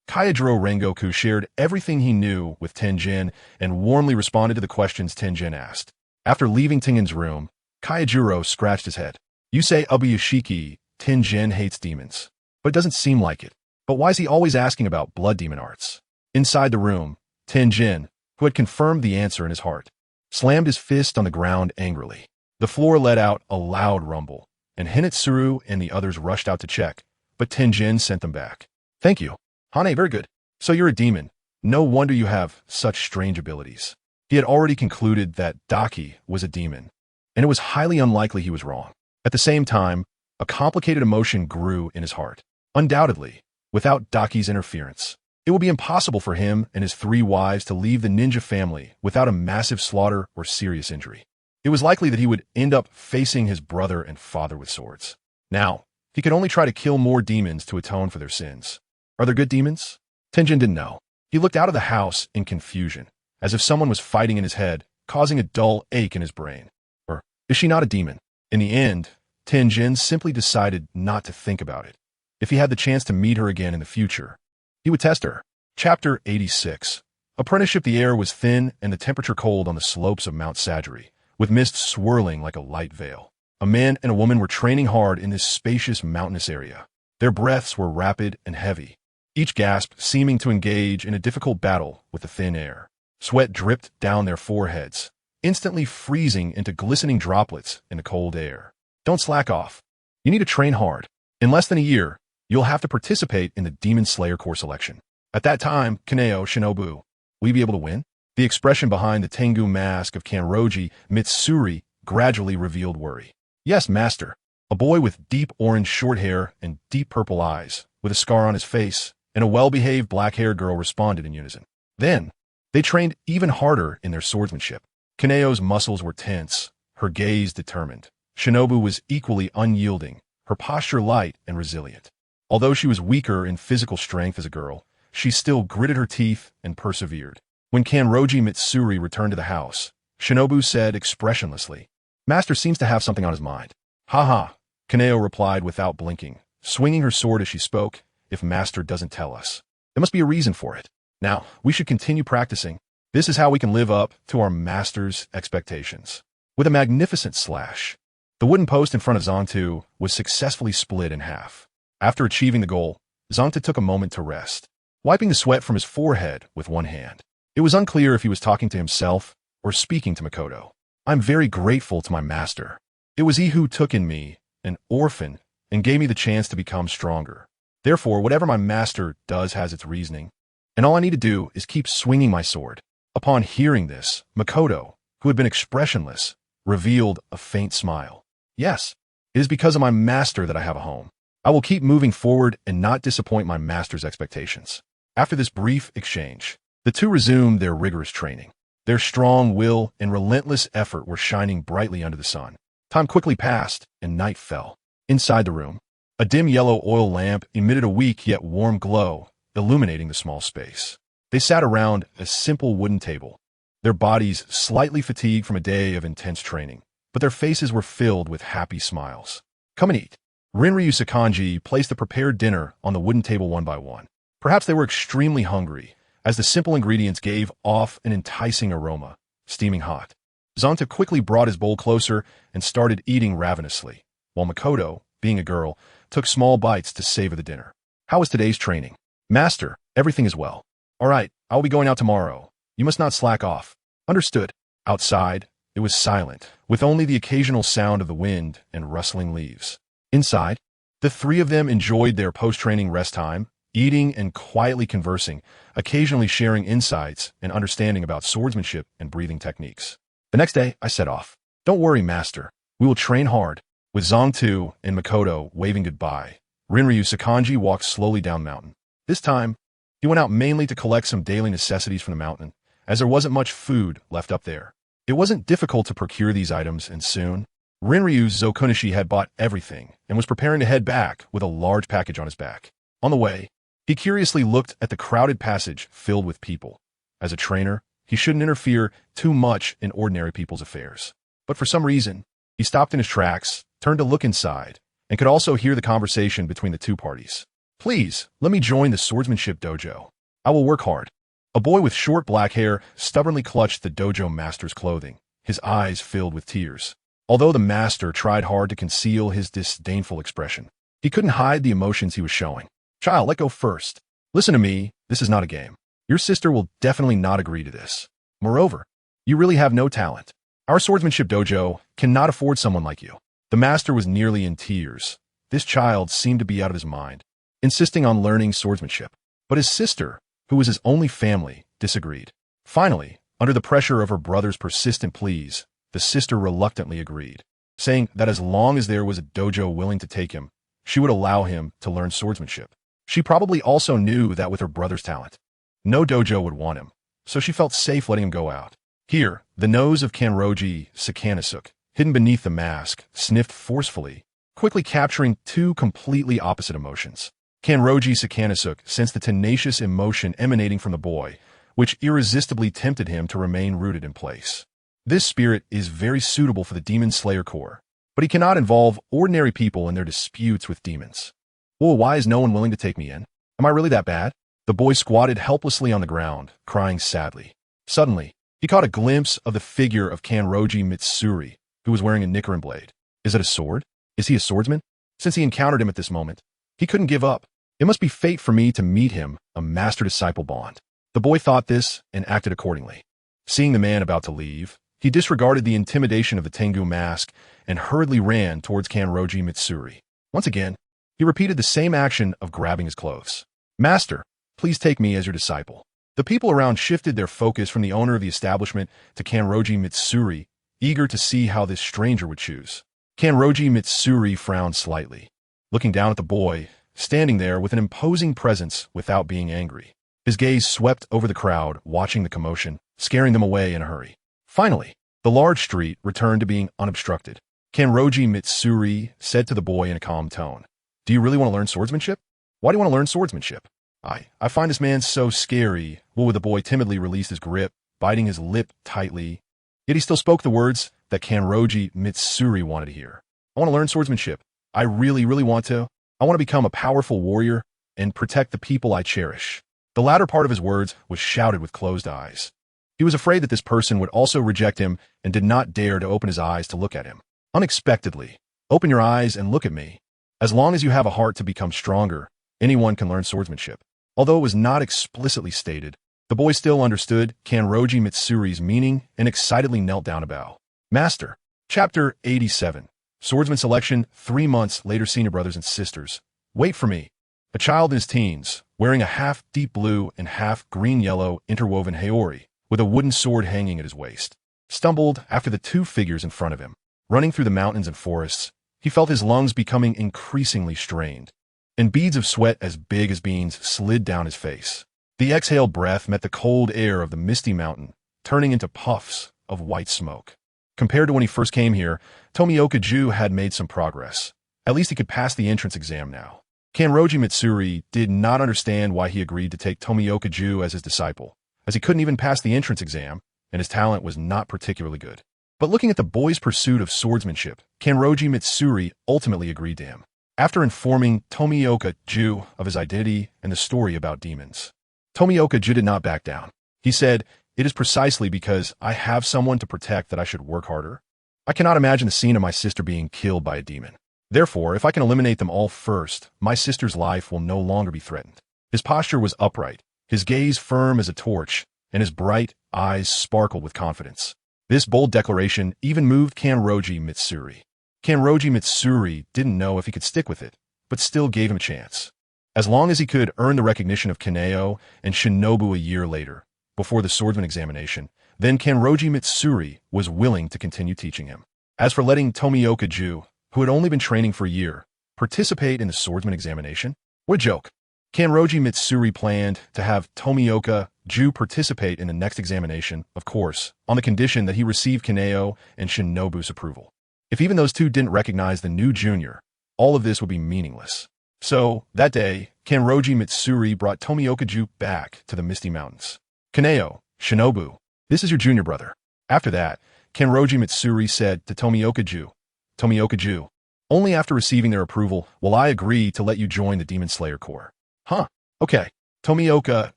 Kaijiro Rengoku shared everything he knew with Tenjin and warmly responded to the questions Tenjin asked. After leaving Tenjin's room, Kaijiro scratched his head. "You say Ubuyashiki Tenjin hates demons, but it doesn't seem like it. But why is he always asking about blood demon arts?" Inside the room, Tenjin, who had confirmed the answer in his heart, slammed his fist on the ground angrily. The floor let out a loud rumble, and Hinetsuru and the others rushed out to check, but Tenjin sent them back. "Thank you. Hane, very good. So you're a demon. No wonder you have such strange abilities." He had already concluded that Daki was a demon, and it was highly unlikely he was wrong. At the same time, a complicated emotion grew in his heart. Undoubtedly, without Daki's interference, it would be impossible for him and his three wives to leave the ninja family without a massive slaughter or serious injury. It was likely that he would end up facing his brother and father with swords. Now, he could only try to kill more demons to atone for their sins. Are there good demons? Tenjin didn't know. He looked out of the house in confusion, as if someone was fighting in his head, causing a dull ache in his brain. Or is she not a demon? In the end, Tenjin simply decided not to think about it. If he had the chance to meet her again in the future, he would test her. Chapter 86. Apprenticeship. The air was thin and the temperature cold on the slopes of Mount Sajari, with mist swirling like a light veil. A man and a woman were training hard in this spacious mountainous area. Their breaths were rapid and heavy, each gasp seeming to engage in a difficult battle with the thin air. Sweat dripped down their foreheads, instantly freezing into glistening droplets in the cold air. Don't slack off. You need to train hard. In less than a year, you'll have to participate in the Demon Slayer core selection. At that time, Kaneo, Shinobu, will you be able to win? The expression behind the Tengu mask of Kanroji Mitsuri gradually revealed worry. Yes, master. A boy with deep orange short hair and deep purple eyes, with a scar on his face, and a well-behaved black-haired girl responded in unison. Then, they trained even harder in their swordsmanship. Kaneo's muscles were tense, her gaze determined. Shinobu was equally unyielding, her posture light and resilient. Although she was weaker in physical strength as a girl, she still gritted her teeth and persevered. When Kanroji Mitsuri returned to the house, Shinobu said expressionlessly, "Master seems to have something on his mind." "Ha ha," Kaneo replied without blinking, swinging her sword as she spoke. "If Master doesn't tell us, there must be a reason for it. Now, we should continue practicing. This is how we can live up to our Master's expectations." With a magnificent slash, the wooden post in front of Zangtu was successfully split in half. After achieving the goal, Zangtu took a moment to rest, wiping the sweat from his forehead with one hand. It was unclear if he was talking to himself or speaking to Makoto. "I'm very grateful to my master. It was he who took in me, an orphan, and gave me the chance to become stronger. Therefore, whatever my master does has its reasoning, and all I need to do is keep swinging my sword." Upon hearing this, Makoto, who had been expressionless, revealed a faint smile. "Yes, it is because of my master that I have a home. I will keep moving forward and not disappoint my master's expectations." After this brief exchange, the two resumed their rigorous training. Their strong will and relentless effort were shining brightly under the sun. Time quickly passed, and night fell. Inside the room, a dim yellow oil lamp emitted a weak yet warm glow, illuminating the small space. They sat around a simple wooden table, their bodies slightly fatigued from a day of intense training, but their faces were filled with happy smiles. "Come and eat." Rinryu Sakanji placed the prepared dinner on the wooden table one by one. Perhaps they were extremely hungry, as the simple ingredients gave off an enticing aroma, steaming hot. Zangtu quickly brought his bowl closer and started eating ravenously, while Makoto, being a girl, took small bites to savor the dinner. "How was today's training?" "Master, everything is well." "All right, I will be going out tomorrow. You must not slack off." "Understood." Outside, it was silent, with only the occasional sound of the wind and rustling leaves. Inside, the three of them enjoyed their post-training rest time, eating and quietly conversing, occasionally sharing insights and understanding about swordsmanship and breathing techniques. The next day, I set off. "Don't worry, master. We will train hard." With Zangtu and Makoto waving goodbye, Rinryu Sakanji walked slowly down the mountain. This time, he went out mainly to collect some daily necessities from the mountain, as there wasn't much food left up there. It wasn't difficult to procure these items, and soon, Rinryu Zokunishi had bought everything and was preparing to head back with a large package on his back. On the way, he curiously looked at the crowded passage filled with people. As a trainer, he shouldn't interfere too much in ordinary people's affairs. But for some reason, he stopped in his tracks, turned to look inside, and could also hear the conversation between the two parties. "Please, let me join the swordsmanship dojo. I will work hard." A boy with short black hair stubbornly clutched the dojo master's clothing, his eyes filled with tears. Although the master tried hard to conceal his disdainful expression, he couldn't hide the emotions he was showing. "Child, let go first. Listen to me, this is not a game. Your sister will definitely not agree to this. Moreover, you really have no talent. Our swordsmanship dojo cannot afford someone like you." The master was nearly in tears. This child seemed to be out of his mind, insisting on learning swordsmanship. But his sister, who was his only family, disagreed. Finally, under the pressure of her brother's persistent pleas, the sister reluctantly agreed, saying that as long as there was a dojo willing to take him, she would allow him to learn swordsmanship. She probably also knew that with her brother's talent, no dojo would want him, so she felt safe letting him go out. Here, the nose of Kanroji Sakanasuk, hidden beneath the mask, sniffed forcefully, quickly capturing two completely opposite emotions. Kanroji Sakanasuk sensed the tenacious emotion emanating from the boy, which irresistibly tempted him to remain rooted in place. This spirit is very suitable for the Demon Slayer Corps, but he cannot involve ordinary people in their disputes with demons. "Well, why is no one willing to take me in? Am I really that bad?" The boy squatted helplessly on the ground, crying sadly. Suddenly, he caught a glimpse of the figure of Kanroji Mitsuri, who was wearing a knicker and blade. Is it a sword? Is he a swordsman? Since he encountered him at this moment, he couldn't give up. It must be fate for me to meet him, a master-disciple bond. The boy thought this and acted accordingly. Seeing the man about to leave, he disregarded the intimidation of the Tengu mask and hurriedly ran towards Kanroji Mitsuri. Once again, he repeated the same action of grabbing his clothes. "Master, please take me as your disciple." The people around shifted their focus from the owner of the establishment to Kanroji Mitsuri, eager to see how this stranger would choose. Kanroji Mitsuri frowned slightly, looking down at the boy, standing there with an imposing presence without being angry. His gaze swept over the crowd, watching the commotion, scaring them away in a hurry. Finally, the large street returned to being unobstructed. Kanroji Mitsuri said to the boy in a calm tone, "Do you really want to learn swordsmanship?" "Why do you want to learn swordsmanship?" I find this man so scary." Well, the boy timidly released his grip, biting his lip tightly. Yet he still spoke the words that Kanroji Mitsuri wanted to hear. "I want to learn swordsmanship. I really want to. I want to become a powerful warrior and protect the people I cherish." The latter part of his words was shouted with closed eyes. He was afraid that this person would also reject him and did not dare to open his eyes to look at him. Unexpectedly, "Open your eyes and look at me. As long as you have a heart to become stronger, anyone can learn swordsmanship." Although it was not explicitly stated, the boy still understood Kanroji Mitsuri's meaning and excitedly knelt down to bow. Master. Chapter 87. Swordsman selection 3 months later. Senior brothers and sisters. Wait for me. A child in his teens, wearing a half deep blue and half green-yellow interwoven haori, with a wooden sword hanging at his waist, stumbled after the 2 figures in front of him. Running through the mountains and forests, he felt his lungs becoming increasingly strained, and beads of sweat as big as beans slid down his face. The exhaled breath met the cold air of the misty mountain, turning into puffs of white smoke. Compared to when he first came here, Tomioka Ju had made some progress. At least he could pass the entrance exam now. Kanroji Mitsuri did not understand why he agreed to take Tomioka Ju as his disciple, as he couldn't even pass the entrance exam, and his talent was not particularly good. But looking at the boy's pursuit of swordsmanship, Kanroji Mitsuri ultimately agreed to him, after informing Tomioka Ju of his identity and the story about demons. Tomioka Ju did not back down. He said, "It is precisely because I have someone to protect that I should work harder. I cannot imagine the scene of my sister being killed by a demon. Therefore, if I can eliminate them all first, my sister's life will no longer be threatened." His posture was upright, his gaze firm as a torch, and his bright eyes sparkled with confidence. This bold declaration even moved Kanroji Mitsuri. Kanroji Mitsuri didn't know if he could stick with it, but still gave him a chance. As long as he could earn the recognition of Kaneo and Shinobu a year later, before the swordsman examination, then Kanroji Mitsuri was willing to continue teaching him. As for letting Tomioka Ju, who had only been training for a year, participate in the swordsman examination, what a joke. Kanroji Mitsuri planned to have Tomioka Ju participate in the next examination, of course, on the condition that he receive Kaneo and Shinobu's approval. If even those two didn't recognize the new junior, all of this would be meaningless. So, that day, Kanroji Mitsuri brought Tomioka Ju back to the Misty Mountains. "Kaneo, Shinobu, this is your junior brother." After that, Kanroji Mitsuri said to Tomioka Ju, "Tomioka Ju, only after receiving their approval will I agree to let you join the Demon Slayer Corps." "Huh, okay." Tomioka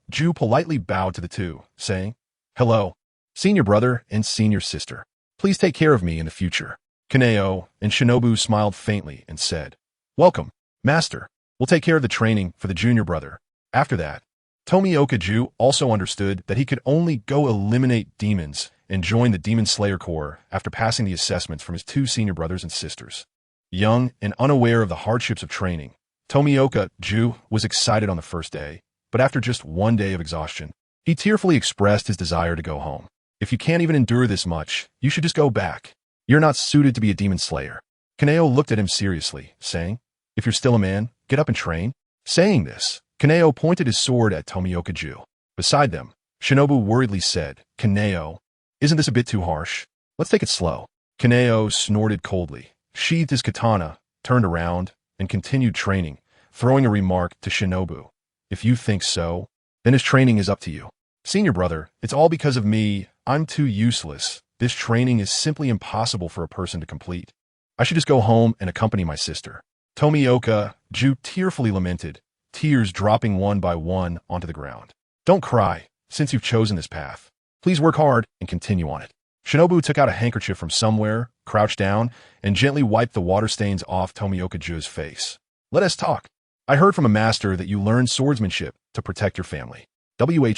Ju politely bowed to the two, saying, "Hello, senior brother and senior sister. Please take care of me in the future." Kaneo and Shinobu smiled faintly and said, "Welcome, master. We'll take care of the training for the junior brother." After that, Tomioka Ju also understood that he could only go eliminate demons and join the Demon Slayer Corps after passing the assessments from his 2 senior brothers and sisters. Young and unaware of the hardships of training, Tomioka Ju was excited on the first day, but after just 1 day of exhaustion, he tearfully expressed his desire to go home. "If you can't even endure this much, you should just go back. You're not suited to be a demon slayer." Kaneo looked at him seriously, saying, "If you're still a man, get up and train." Saying this, Kaneo pointed his sword at Tomioka Ju. Beside them, Shinobu worriedly said, "Kaneo, isn't this a bit too harsh? Let's take it slow." Kaneo snorted coldly, sheathed his katana, turned around, and continued training, throwing a remark to Shinobu. "If you think so, then his training is up to you." "Senior brother, it's all because of me. I'm too useless. This training is simply impossible for a person to complete. I should just go home and accompany my sister." Tomioka Ju tearfully lamented, tears dropping one by one onto the ground. "Don't cry, since you've chosen this path. Please work hard and continue on it." Shinobu took out a handkerchief from somewhere, crouched down, and gently wiped the water stains off Tomioka Ju's face. "Let us talk. I heard from a master that you learned swordsmanship to protect your family."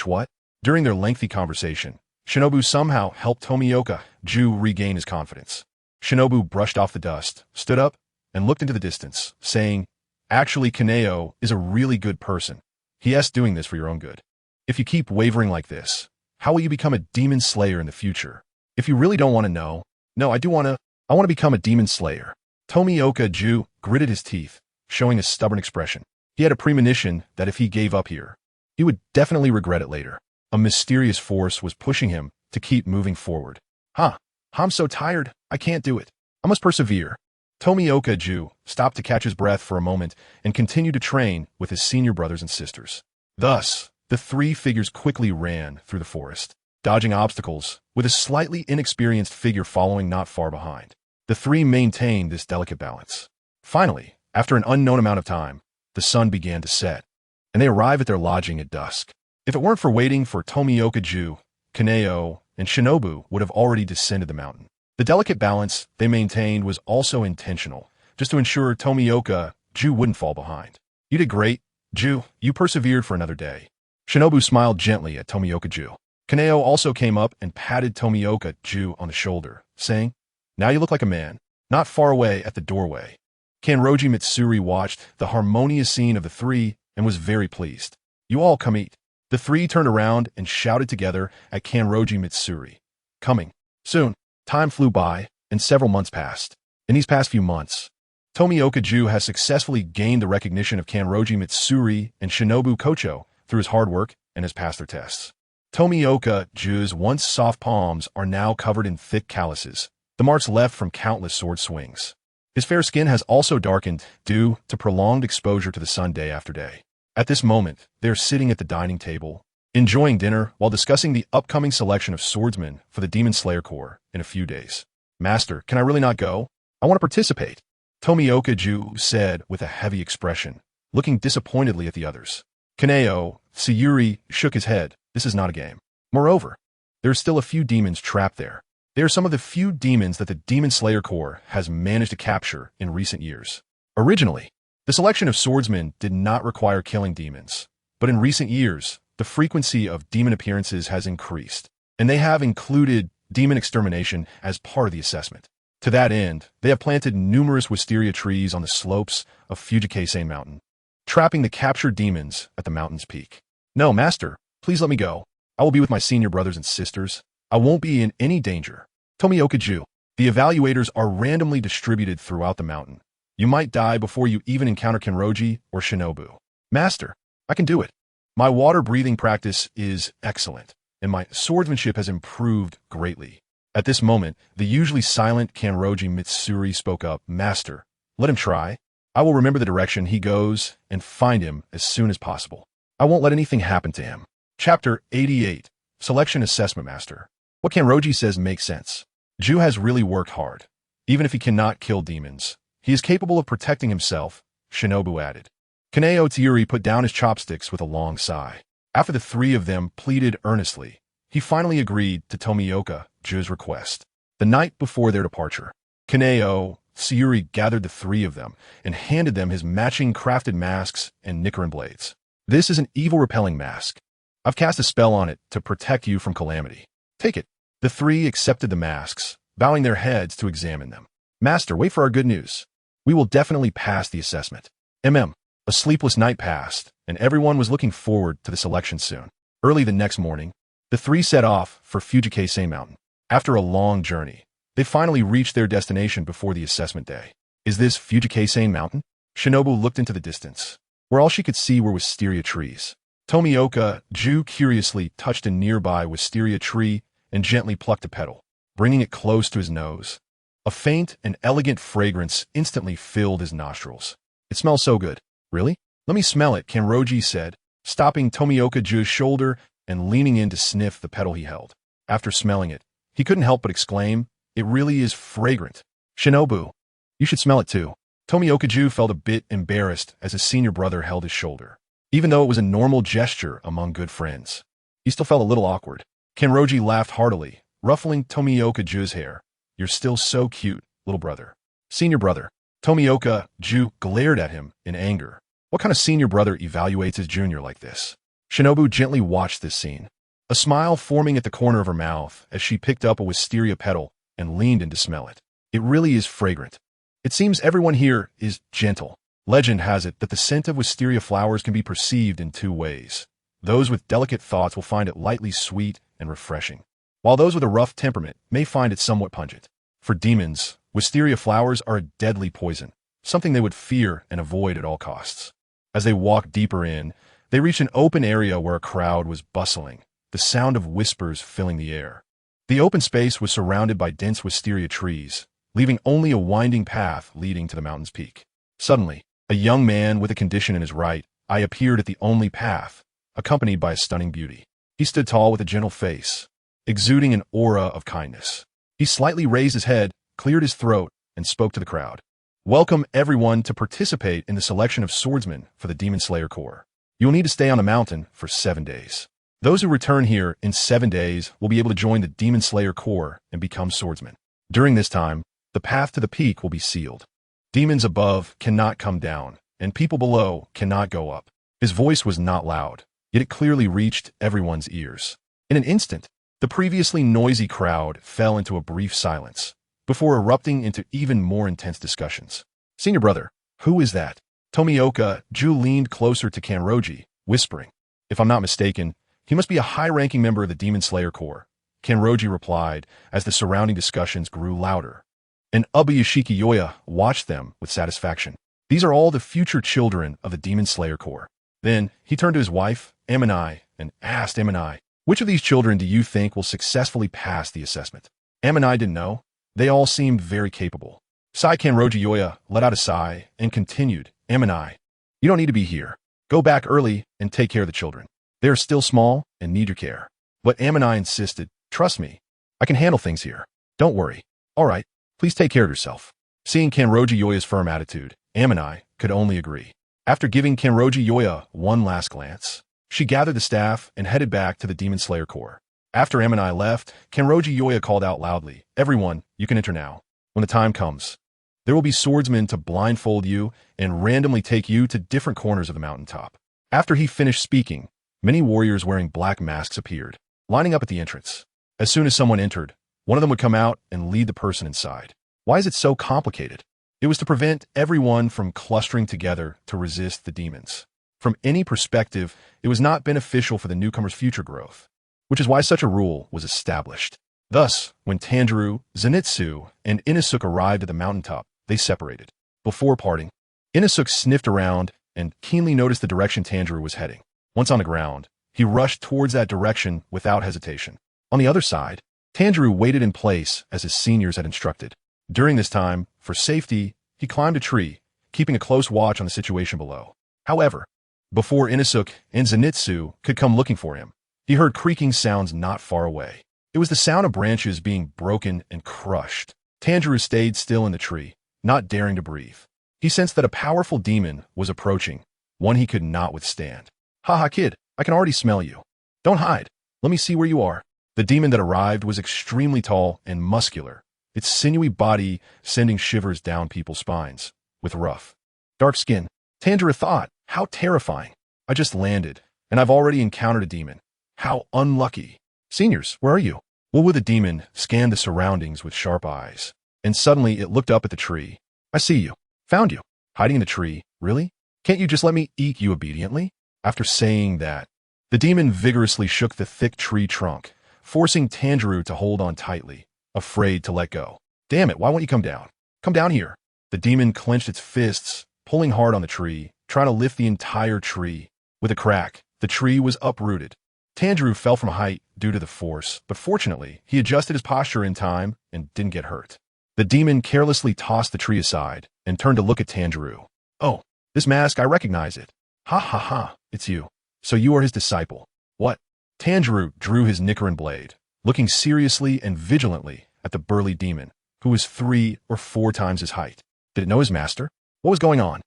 What? During their lengthy conversation, Shinobu somehow helped Tomioka Ju regain his confidence. Shinobu brushed off the dust, stood up, and looked into the distance, saying, "Actually, Kaneo is a really good person. He is doing this for your own good. If you keep wavering like this, how will you become a demon slayer in the future? If you really don't want to know, no, I want to become a demon slayer." Tomioka Ju gritted his teeth, showing a stubborn expression. He had a premonition that if he gave up here, he would definitely regret it later. A mysterious force was pushing him to keep moving forward. I'm so tired, I can't do it. I must persevere. Tomioka Ju stopped to catch his breath for a moment and continued to train with his senior brothers and sisters. Thus, the three figures quickly ran through the forest, dodging obstacles, with a slightly inexperienced figure following not far behind. The three maintained this delicate balance. Finally, after an unknown amount of time, the sun began to set, and they arrived at their lodging at dusk. If it weren't for waiting for Tomioka Ju, Kaneo, and Shinobu would have already descended the mountain. The delicate balance they maintained was also intentional, just to ensure Tomioka Ju wouldn't fall behind. "You did great, Ju. You persevered for another day." Shinobu smiled gently at Tomioka Ju. Kaneo also came up and patted Tomioka Ju on the shoulder, saying, "Now you look like a man." Not far away at the doorway, Kanroji Mitsuri watched the harmonious scene of the three and was very pleased. "You all come eat." The three turned around and shouted together at Kanroji Mitsuri. "Coming. Soon." Time flew by, and several months passed. In these past few months, Tomioka Ju has successfully gained the recognition of Kanroji Mitsuri and Shinobu Kocho through his hard work and has passed their tests. Tomioka Ju's once soft palms are now covered in thick calluses, the marks left from countless sword swings. His fair skin has also darkened due to prolonged exposure to the sun day after day. At this moment, they are sitting at the dining table, enjoying dinner while discussing the upcoming selection of swordsmen for the Demon Slayer Corps in a few days. "Master, can I really not go? I want to participate," Tomioka Ju said with a heavy expression, looking disappointedly at the others. Kaneo Sayuri shook his head. This is not a game. Moreover, there are still a few demons trapped there. They are some of the few demons that the Demon Slayer Corps has managed to capture in recent years. Originally, the selection of swordsmen did not require killing demons, but in recent years, the frequency of demon appearances has increased, and they have included demon extermination as part of the assessment. To that end, they have planted numerous wisteria trees on the slopes of Fujikase Mountain, trapping the captured demons at the mountain's peak. "No, Master, please let me go. I will be with my senior brothers and sisters. I won't be in any danger." Tomioka Ju, the evaluators are randomly distributed throughout the mountain. You might die before you even encounter Kanroji or Shinobu. "Master, I can do it. My water-breathing practice is excellent, and my swordsmanship has improved greatly." At this moment, the usually silent Kanroji Mitsuri spoke up. "Master, let him try. I will remember the direction he goes and find him as soon as possible. I won't let anything happen to him." Chapter 88, Selection Assessment Master. What Kanroji says makes sense. Ju has really worked hard. Even if he cannot kill demons, he is capable of protecting himself, Shinobu added. Kaneo Tsuyuri put down his chopsticks with a long sigh. After the three of them pleaded earnestly, he finally agreed to Tomioka Ju's request. The night before their departure, Kaneo Tsuyuri gathered the three of them and handed them his matching crafted masks and Nichiren blades. "This is an evil-repelling mask. I've cast a spell on it to protect you from calamity. Take it." The three accepted the masks, bowing their heads to examine them. "Master, wait for our good news. We will definitely pass the assessment." A sleepless night passed, and everyone was looking forward to the selection soon. Early the next morning, the three set off for Fujikase Mountain. After a long journey, they finally reached their destination before the assessment day. "Is this Fujikase Mountain?" Shinobu looked into the distance, where all she could see were wisteria trees. Tomioka Ju curiously touched a nearby wisteria tree and gently plucked a petal, bringing it close to his nose. A faint and elegant fragrance instantly filled his nostrils. "It smells so good." "Really? Let me smell it," Kanroji said, stopping Tomioka Ju's shoulder and leaning in to sniff the petal he held. After smelling it, he couldn't help but exclaim, "It really is fragrant." "Shinobu, you should smell it too." Tomioka Ju felt a bit embarrassed as his senior brother held his shoulder. Even though it was a normal gesture among good friends, he still felt a little awkward. Kanroji laughed heartily, ruffling Tomioka Ju's hair. "You're still so cute, little brother." "Senior brother." Tomioka Ju glared at him in anger. What kind of senior brother evaluates his junior like this? Shinobu gently watched this scene. a smile forming at the corner of her mouth as she picked up a wisteria petal and leaned in to smell it. It really is fragrant. It seems everyone here is gentle. Legend has it that the scent of wisteria flowers can be perceived in two ways. Those with delicate thoughts will find it lightly sweet and refreshing, while those with a rough temperament may find it somewhat pungent. For demons, wisteria flowers are a deadly poison, something they would fear and avoid at all costs. As they walked deeper in, they reached an open area where a crowd was bustling, the sound of whispers filling the air. The open space was surrounded by dense wisteria trees, leaving only a winding path leading to the mountain's peak. Suddenly, a young man with a condition in his right eye appeared at the only path, accompanied by a stunning beauty. He stood tall with a gentle face, exuding an aura of kindness. He slightly raised his head, cleared his throat, and spoke to the crowd. Welcome everyone to participate in the selection of swordsmen for the Demon Slayer Corps. You will need to stay on the mountain for 7 days. Those who return here in 7 days will be able to join the Demon Slayer Corps and become swordsmen. During this time, the path to the peak will be sealed. Demons above cannot come down, and people below cannot go up. His voice was not loud, yet it clearly reached everyone's ears. In an instant, the previously noisy crowd fell into a brief silence, before erupting into even more intense discussions. Senior brother, who is that? Tomioka Ju leaned closer to Kanroji, whispering. If I'm not mistaken, he must be a high-ranking member of the Demon Slayer Corps. Kanroji replied as the surrounding discussions grew louder. And Ubayashiki Yoya watched them with satisfaction. These are all the future children of the Demon Slayer Corps. Then he turned to his wife, Amanai, and asked Amanai, which of these children do you think will successfully pass the assessment? Amanai didn't know. They all seemed very capable. Sai Kanroji Yoya let out a sigh and continued, Amanai, you don't need to be here. Go back early and take care of the children. They are still small and need your care. But Amanai insisted, trust me, I can handle things here. Don't worry. All right, please take care of yourself. Seeing Kanroji Yoya's firm attitude, Amanai could only agree. After giving Kanroji Yoya one last glance, she gathered the staff and headed back to the Demon Slayer Corps. After Amanai left, Kanroji Yoya called out loudly, everyone, you can enter now. When the time comes, there will be swordsmen to blindfold you and randomly take you to different corners of the mountaintop. After he finished speaking, many warriors wearing black masks appeared, lining up at the entrance. As soon as someone entered, one of them would come out and lead the person inside. Why is it so complicated? It was to prevent everyone from clustering together to resist the demons. From any perspective, it was not beneficial for the newcomer's future growth, which is why such a rule was established. Thus, when Tanjiro, Zenitsu, and Inosuke arrived at the mountaintop, they separated. Before parting, Inosuke sniffed around and keenly noticed the direction Tanjiro was heading. Once on the ground, he rushed towards that direction without hesitation. On the other side, Tanjiro waited in place as his seniors had instructed. During this time, for safety, he climbed a tree, keeping a close watch on the situation below. However, before Inosuke and Zenitsu could come looking for him, he heard creaking sounds not far away. It was the sound of branches being broken and crushed. Tanjiro stayed still in the tree, not daring to breathe. He sensed that a powerful demon was approaching, one he could not withstand. Haha kid, I can already smell you. Don't hide. Let me see where you are. The demon that arrived was extremely tall and muscular, its sinewy body sending shivers down people's spines. With rough, dark skin, Tanjiro thought, how terrifying. I just landed, and I've already encountered a demon. How unlucky. Seniors, where are you? Woolwoo the demon scanned the surroundings with sharp eyes, and suddenly it looked up at the tree. I see you. Found you. Hiding in the tree. Really? Can't you just let me eat you obediently? After saying that, the demon vigorously shook the thick tree trunk, forcing Tanjiro to hold on tightly, afraid to let go. Damn it, why won't you come down? Come down here. The demon clenched its fists, pulling hard on the tree, trying to lift the entire tree. With a crack, the tree was uprooted. Tanjiro fell from height due to the force, but fortunately, he adjusted his posture in time and didn't get hurt. The demon carelessly tossed the tree aside and turned to look at Tanjiro. Oh, this mask, I recognize it. Ha ha ha, it's you. So you are his disciple. What? Tanjiro drew his Nichiren blade, looking seriously and vigilantly at the burly demon, who was 3 or 4 times his height. Did it know his master? What was going on?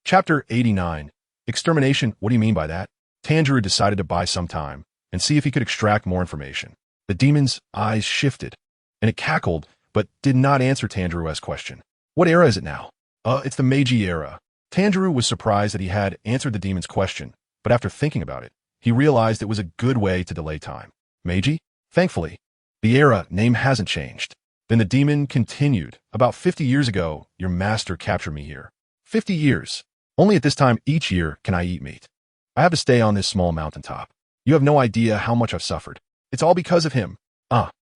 Chapter 89. Extermination, what do you mean by that? Tanjiro decided to buy some time and see if he could extract more information. The demon's eyes shifted, and it cackled, but did not answer Tanjiro's question. What era is it now? It's the Meiji era. Tanjiro was surprised that he had answered the demon's question, but after thinking about it, he realized it was a good way to delay time. Meiji? Thankfully, the era name hasn't changed. Then the demon continued. About 50 years ago, your master captured me here. 50 years. Only at this time each year can I eat meat. I have to stay on this small mountaintop. You have no idea how much I've suffered. It's all because of him.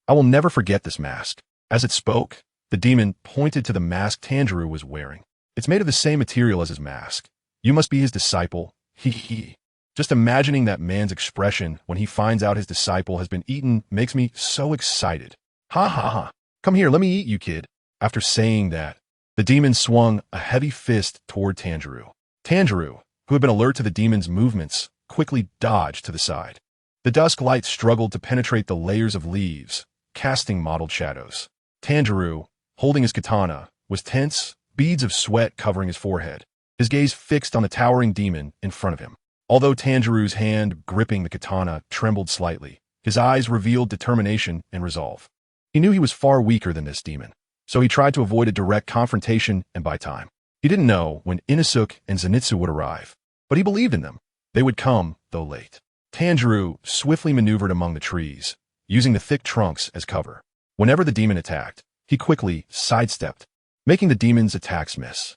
I will never forget this mask. As it spoke, the demon pointed to the mask Tanjiro was wearing. It's made of the same material as his mask. You must be his disciple. He. Just imagining that man's expression when he finds out his disciple has been eaten makes me so excited. Ha ha ha. Come here, let me eat you, kid. After saying that, the demon swung a heavy fist toward Tanjiro. Tanjiro, who had been alert to the demon's movements, quickly dodged to the side. The dusk light struggled to penetrate the layers of leaves, casting mottled shadows. Tanjiro, holding his katana, was tense, beads of sweat covering his forehead, his gaze fixed on the towering demon in front of him. Although Tanjiro's hand gripping the katana trembled slightly, his eyes revealed determination and resolve. He knew he was far weaker than this demon, so he tried to avoid a direct confrontation and buy time. He didn't know when Inosuke and Zenitsu would arrive, but he believed in them. They would come, though late. Tanjiro swiftly maneuvered among the trees, using the thick trunks as cover. Whenever the demon attacked, he quickly sidestepped, making the demon's attacks miss.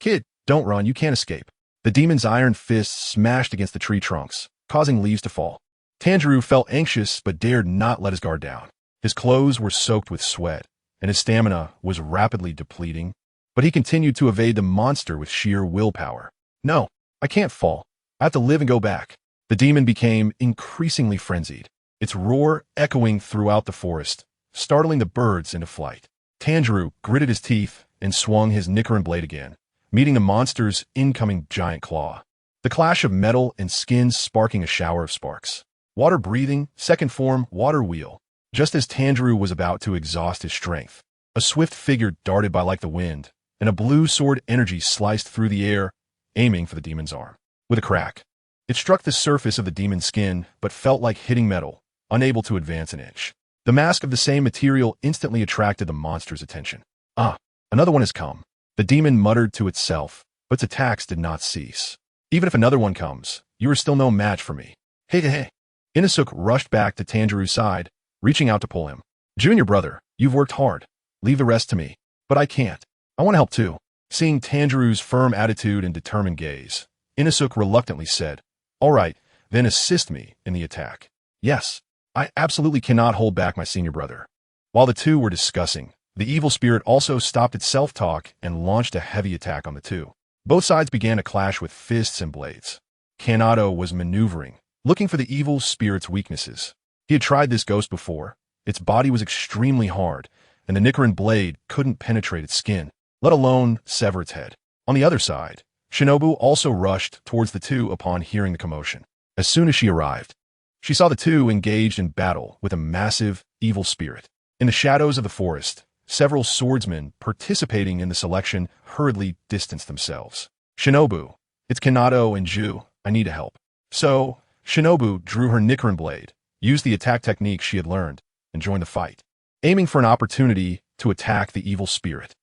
Kid, don't run, you can't escape. The demon's iron fists smashed against the tree trunks, causing leaves to fall. Tanjiro felt anxious but dared not let his guard down. His clothes were soaked with sweat, and his stamina was rapidly depleting, but he continued to evade the monster with sheer willpower. No, I can't fall. I have to live and go back. The demon became increasingly frenzied, its roar echoing throughout the forest, startling the birds into flight. Tanjiro gritted his teeth and swung his Nickerin blade again, meeting the monster's incoming giant claw. The clash of metal and skin sparking a shower of sparks. Water breathing, second form, water wheel. Just as Tanjiro was about to exhaust his strength, a swift figure darted by like the wind, and a blue sword energy sliced through the air, aiming for the demon's arm. With a crack, it struck the surface of the demon's skin, but felt like hitting metal, unable to advance an inch. The mask of the same material instantly attracted the monster's attention. Another one has come. The demon muttered to itself, but its attacks did not cease. Even if another one comes, you are still no match for me. Hey. Inosuke rushed back to Tanjiro's side, reaching out to pull him. Junior brother, you've worked hard. Leave the rest to me. But I can't. I want to help too. Seeing Tanjiro's firm attitude and determined gaze, Inosuke reluctantly said, All right, then assist me in the attack. Yes, I absolutely cannot hold back my senior brother. While the two were discussing, the evil spirit also stopped its self-talk and launched a heavy attack on the two. Both sides began to clash with fists and blades. Kanado was maneuvering, looking for the evil spirit's weaknesses. He had tried this ghost before. Its body was extremely hard, and the Nickerin blade couldn't penetrate its skin, let alone sever its head. On the other side, Shinobu also rushed towards the two upon hearing the commotion. As soon as she arrived, she saw the two engaged in battle with a massive, evil spirit. In the shadows of the forest, several swordsmen participating in the selection hurriedly distanced themselves. Shinobu, it's Kanado and Ju, I need help. So, Shinobu drew her Nickerin blade, used the attack technique she had learned, and joined the fight, aiming for an opportunity to attack the evil spirit.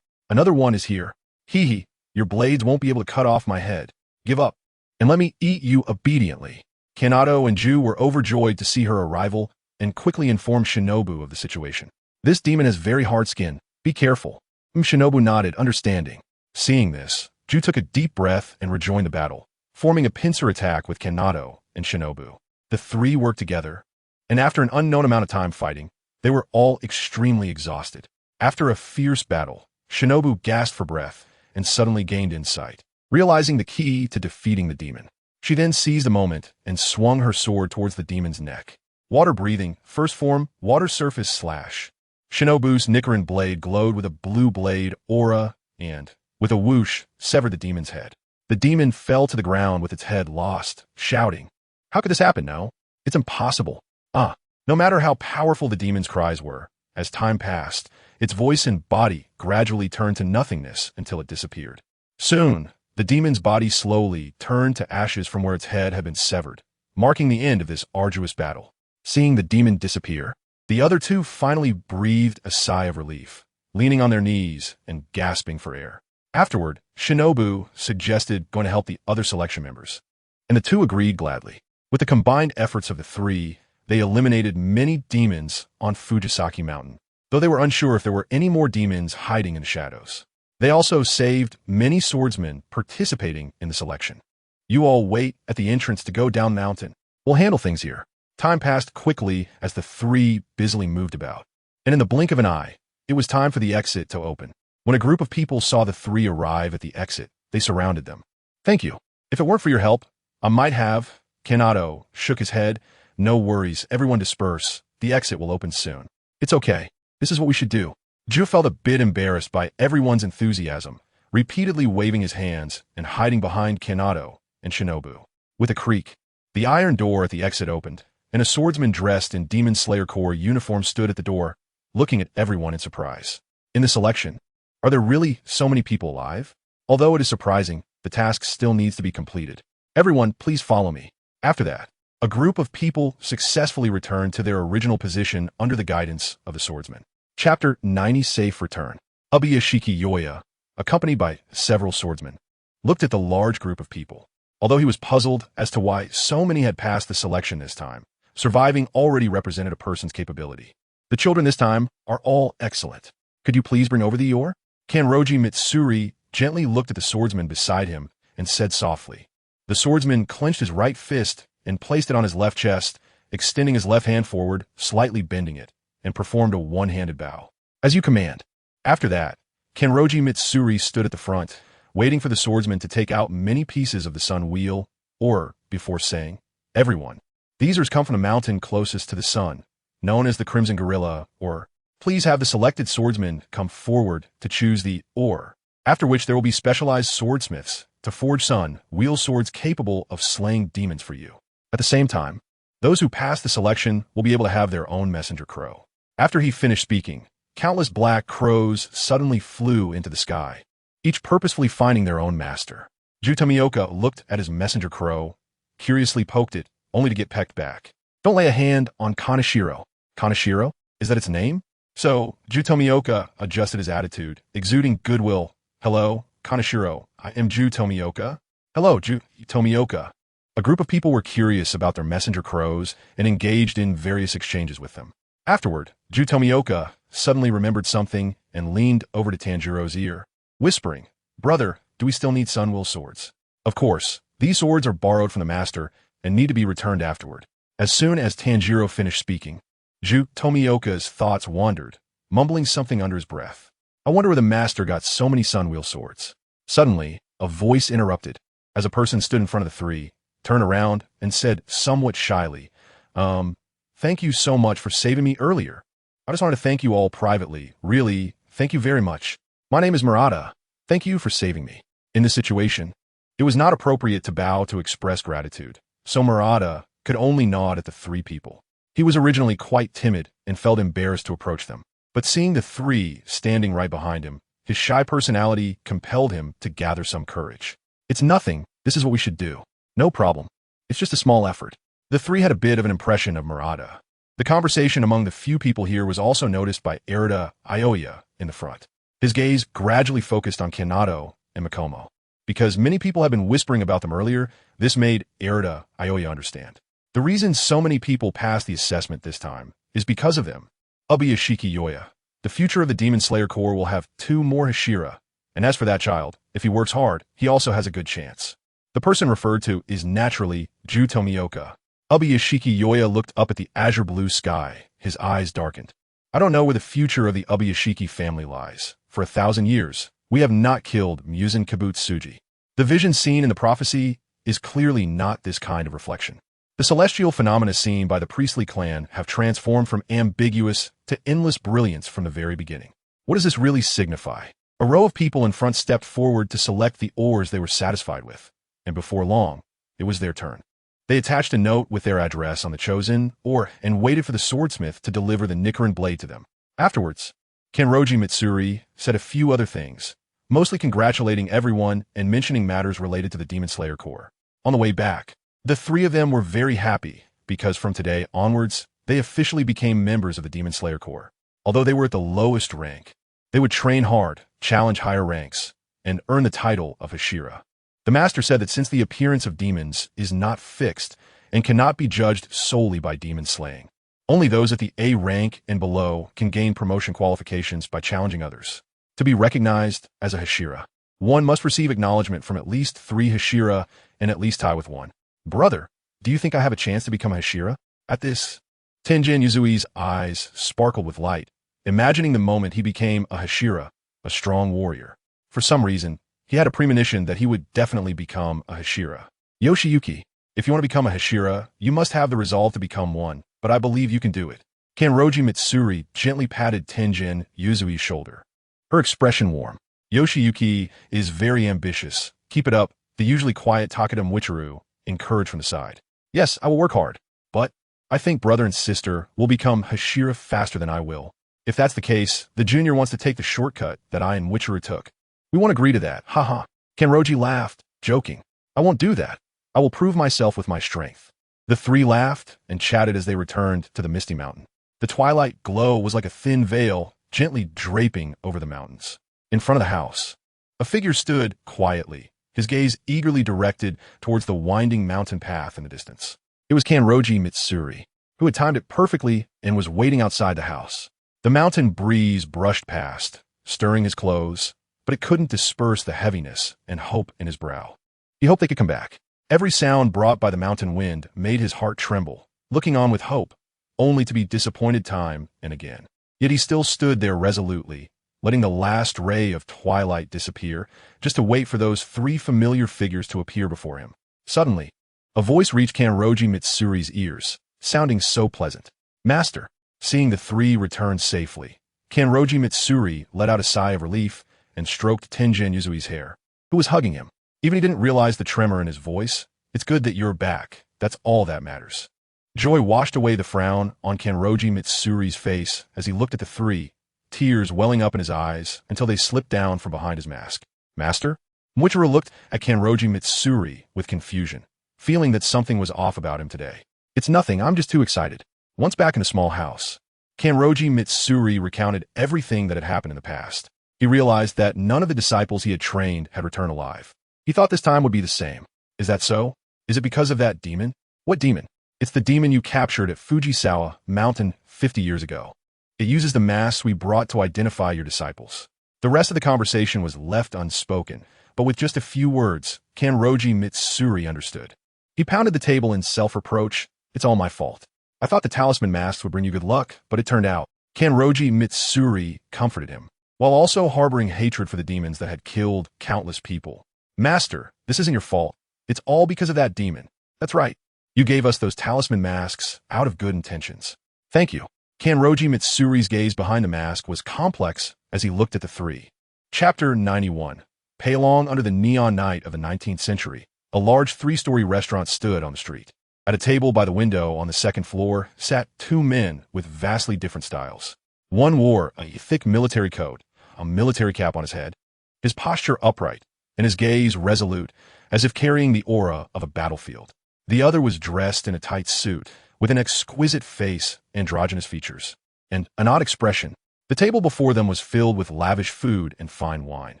Another one is here. Hee, your blades won't be able to cut off my head. Give up, and let me eat you obediently. Kanado and Ju were overjoyed to see her arrival and quickly informed Shinobu of the situation. This demon has very hard skin. Be careful. Shinobu nodded, understanding. Seeing this, Ju took a deep breath and rejoined the battle, forming a pincer attack with Kanado and Shinobu. The three worked together, and after an unknown amount of time fighting, they were all extremely exhausted. After a fierce battle, Shinobu gasped for breath and suddenly gained insight, realizing the key to defeating the demon. She then seized a moment and swung her sword towards the demon's neck. Water breathing, first form, water surface slash. Shinobu's Nickerin blade glowed with a blue blade aura and, with a whoosh, severed the demon's head. The demon fell to the ground with its head lost, shouting, How could this happen, no? It's impossible. No matter how powerful the demon's cries were, as time passed, its voice and body gradually turned to nothingness until it disappeared. Soon, the demon's body slowly turned to ashes from where its head had been severed, marking the end of this arduous battle. Seeing the demon disappear, the other two finally breathed a sigh of relief, leaning on their knees and gasping for air. Afterward, Shinobu suggested going to help the other selection members, and the two agreed gladly. With the combined efforts of the three, they eliminated many demons on Fujisaki Mountain, though they were unsure if there were any more demons hiding in the shadows. They also saved many swordsmen participating in the selection. You all wait at the entrance to go down mountain. We'll handle things here. Time passed quickly as the three busily moved about, and in the blink of an eye, it was time for the exit to open. When a group of people saw the three arrive at the exit, they surrounded them. Thank you. If it weren't for your help, I might have. Kanado shook his head. No worries, everyone disperse. The exit will open soon. It's okay. This is what we should do. Ju felt a bit embarrassed by everyone's enthusiasm, repeatedly waving his hands and hiding behind Kanado and Shinobu. With a creak, the iron door at the exit opened, and a swordsman dressed in Demon Slayer Corps uniform stood at the door, looking at everyone in surprise. In the selection, are there really so many people alive? Although it is surprising, the task still needs to be completed. Everyone, please follow me. After that, a group of people successfully returned to their original position under the guidance of the swordsman. Chapter 90 Safe Return. Ubiyashiki Yoya, accompanied by several swordsmen, looked at the large group of people. Although he was puzzled as to why so many had passed the selection this time, surviving already represented a person's capability. The children this time are all excellent. Could you please bring over the oar? Kanroji Mitsuri gently looked at the swordsman beside him and said softly. The swordsman clenched his right fist and placed it on his left chest, extending his left hand forward, slightly bending it, and performed a one-handed bow. As you command. After that, Kanroji Mitsuri stood at the front, waiting for the swordsman to take out many pieces of the sun wheel, or, before saying, everyone. These are come from the mountain closest to the sun, known as the Crimson Gorilla, or, please have the selected swordsman come forward to choose the or, after which there will be specialized swordsmiths to forge sun wheel swords capable of slaying demons for you. At the same time, those who pass the selection will be able to have their own messenger crow. After he finished speaking, countless black crows suddenly flew into the sky, each purposefully finding their own master. Ju Tomioka looked at his messenger crow, curiously poked it, only to get pecked back. Don't lay a hand on Kaneshiro. Kaneshiro? Is that its name? So, Ju Tomioka adjusted his attitude, exuding goodwill. Hello, Kaneshiro. I am Ju Tomioka. Hello, Ju Tomioka. A group of people were curious about their messenger crows and engaged in various exchanges with them. Afterward, Ju Tomioka suddenly remembered something and leaned over to Tanjiro's ear, whispering, Brother, do we still need sunwheel swords? Of course, these swords are borrowed from the master and need to be returned afterward. As soon as Tanjiro finished speaking, Ju Tomioka's thoughts wandered, mumbling something under his breath. I wonder where the master got so many sunwheel swords. Suddenly, a voice interrupted, as a person stood in front of the three, turned around, and said somewhat shyly, thank you so much for saving me earlier. I just wanted to thank you all privately. Really, thank you very much. My name is Murata. Thank you for saving me. In this situation, it was not appropriate to bow to express gratitude, so Murata could only nod at the three people. He was originally quite timid and felt embarrassed to approach them, but seeing the three standing right behind him, his shy personality compelled him to gather some courage. It's nothing. This is what we should do. No problem. It's just a small effort. The three had a bit of an impression of Murata. The conversation among the few people here was also noticed by Arita Aoya in the front. His gaze gradually focused on Kanado and Mikomo. Because many people had been whispering about them earlier, this made Arita Aoya understand. The reason so many people passed the assessment this time is because of them. Ubiyashiki Yoya. The future of the Demon Slayer Corps will have 2 more Hashira, and as for that child, if he works hard, he also has a good chance. The person referred to is naturally Ju Tomioka. Ubiyashiki Yoya looked up at the azure blue sky, his eyes darkened. I don't know where the future of the Ubiyashiki family lies. For 1,000 years, we have not killed Muzan Kibutsuji. The vision seen in the prophecy is clearly not this kind of reflection. The celestial phenomena seen by the priestly clan have transformed from ambiguous to endless brilliance from the very beginning. What does this really signify? A row of people in front stepped forward to select the ores they were satisfied with, and before long, it was their turn. They attached a note with their address on the chosen ore and waited for the swordsmith to deliver the Nichiren blade to them. Afterwards, Kanroji Mitsuri said a few other things, mostly congratulating everyone and mentioning matters related to the Demon Slayer Corps. On the way back, the 3 of them were very happy because from today onwards, they officially became members of the Demon Slayer Corps. Although they were at the lowest rank, they would train hard, challenge higher ranks, and earn the title of Hashira. The master said that since the appearance of demons is not fixed, and cannot be judged solely by demon slaying. Only those at the A rank and below can gain promotion qualifications by challenging others. To be recognized as a Hashira, one must receive acknowledgement from at least 3 Hashira and at least tie with 1. Brother, do you think I have a chance to become a Hashira? At this, Tenjin Yuzui's eyes sparkled with light, imagining the moment he became a Hashira, a strong warrior. For some reason, he had a premonition that he would definitely become a Hashira. Yoshiyuki, if you want to become a Hashira, you must have the resolve to become one, but I believe you can do it. Kanroji Mitsuri gently patted Tenjin Yuzui's shoulder. Her expression warm. Yoshiyuki is very ambitious. Keep it up, the usually quiet Takeda Michiru encouraged from the side. Yes, I will work hard, but I think brother and sister will become Hashira faster than I will. If that's the case, the junior wants to take the shortcut that I and Michiru took. We won't agree to that, haha. Kanroji laughed, joking. I won't do that. I will prove myself with my strength. The 3 laughed and chatted as they returned to the Misty Mountain. The twilight glow was like a thin veil gently draping over the mountains. In front of the house, a figure stood quietly, his gaze eagerly directed towards the winding mountain path in the distance. It was Kanroji Mitsuri, who had timed it perfectly and was waiting outside the house. The mountain breeze brushed past, stirring his clothes, but it couldn't disperse the heaviness and hope in his brow. He hoped they could come back. Every sound brought by the mountain wind made his heart tremble, looking on with hope, only to be disappointed time and again. Yet he still stood there resolutely, letting the last ray of twilight disappear, just to wait for those 3 familiar figures to appear before him. Suddenly, a voice reached Kanroji Mitsuri's ears, sounding so pleasant. Master. Seeing the 3 return safely, Kanroji Mitsuri let out a sigh of relief and stroked Tenjin Yuzui's hair, who was hugging him. Even he didn't realize the tremor in his voice. It's good that you're back. That's all that matters. Joy washed away the frown on Kanroji Mitsuri's face as he looked at the 3, tears welling up in his eyes until they slipped down from behind his mask. Master? Michiru looked at Kanroji Mitsuri with confusion, feeling that something was off about him today. It's nothing, I'm just too excited. Once back in a small house, Kanroji Mitsuri recounted everything that had happened in the past. He realized that none of the disciples he had trained had returned alive. He thought this time would be the same. Is that so? Is it because of that demon? What demon? It's the demon you captured at Fujisawa Mountain 50 years ago. It uses the masks we brought to identify your disciples. The rest of the conversation was left unspoken, but with just a few words, Kanroji Mitsuri understood. He pounded the table in self-reproach. It's all my fault. I thought the talisman masks would bring you good luck, but it turned out. Kanroji Mitsuri comforted him, while also harboring hatred for the demons that had killed countless people. Master, this isn't your fault. It's all because of that demon. That's right. You gave us those talisman masks out of good intentions. Thank you. Kanroji Mitsuri's gaze behind the mask was complex as he looked at the 3. Chapter 91. Pailong under the neon night of the 19th century, a large 3-story restaurant stood on the street. At a table by the window on the 2nd floor sat 2 men with vastly different styles. One wore a thick military coat, a military cap on his head, his posture upright, and his gaze resolute, as if carrying the aura of a battlefield. The other was dressed in a tight suit, with an exquisite face, androgynous features, and an odd expression. The table before them was filled with lavish food and fine wine,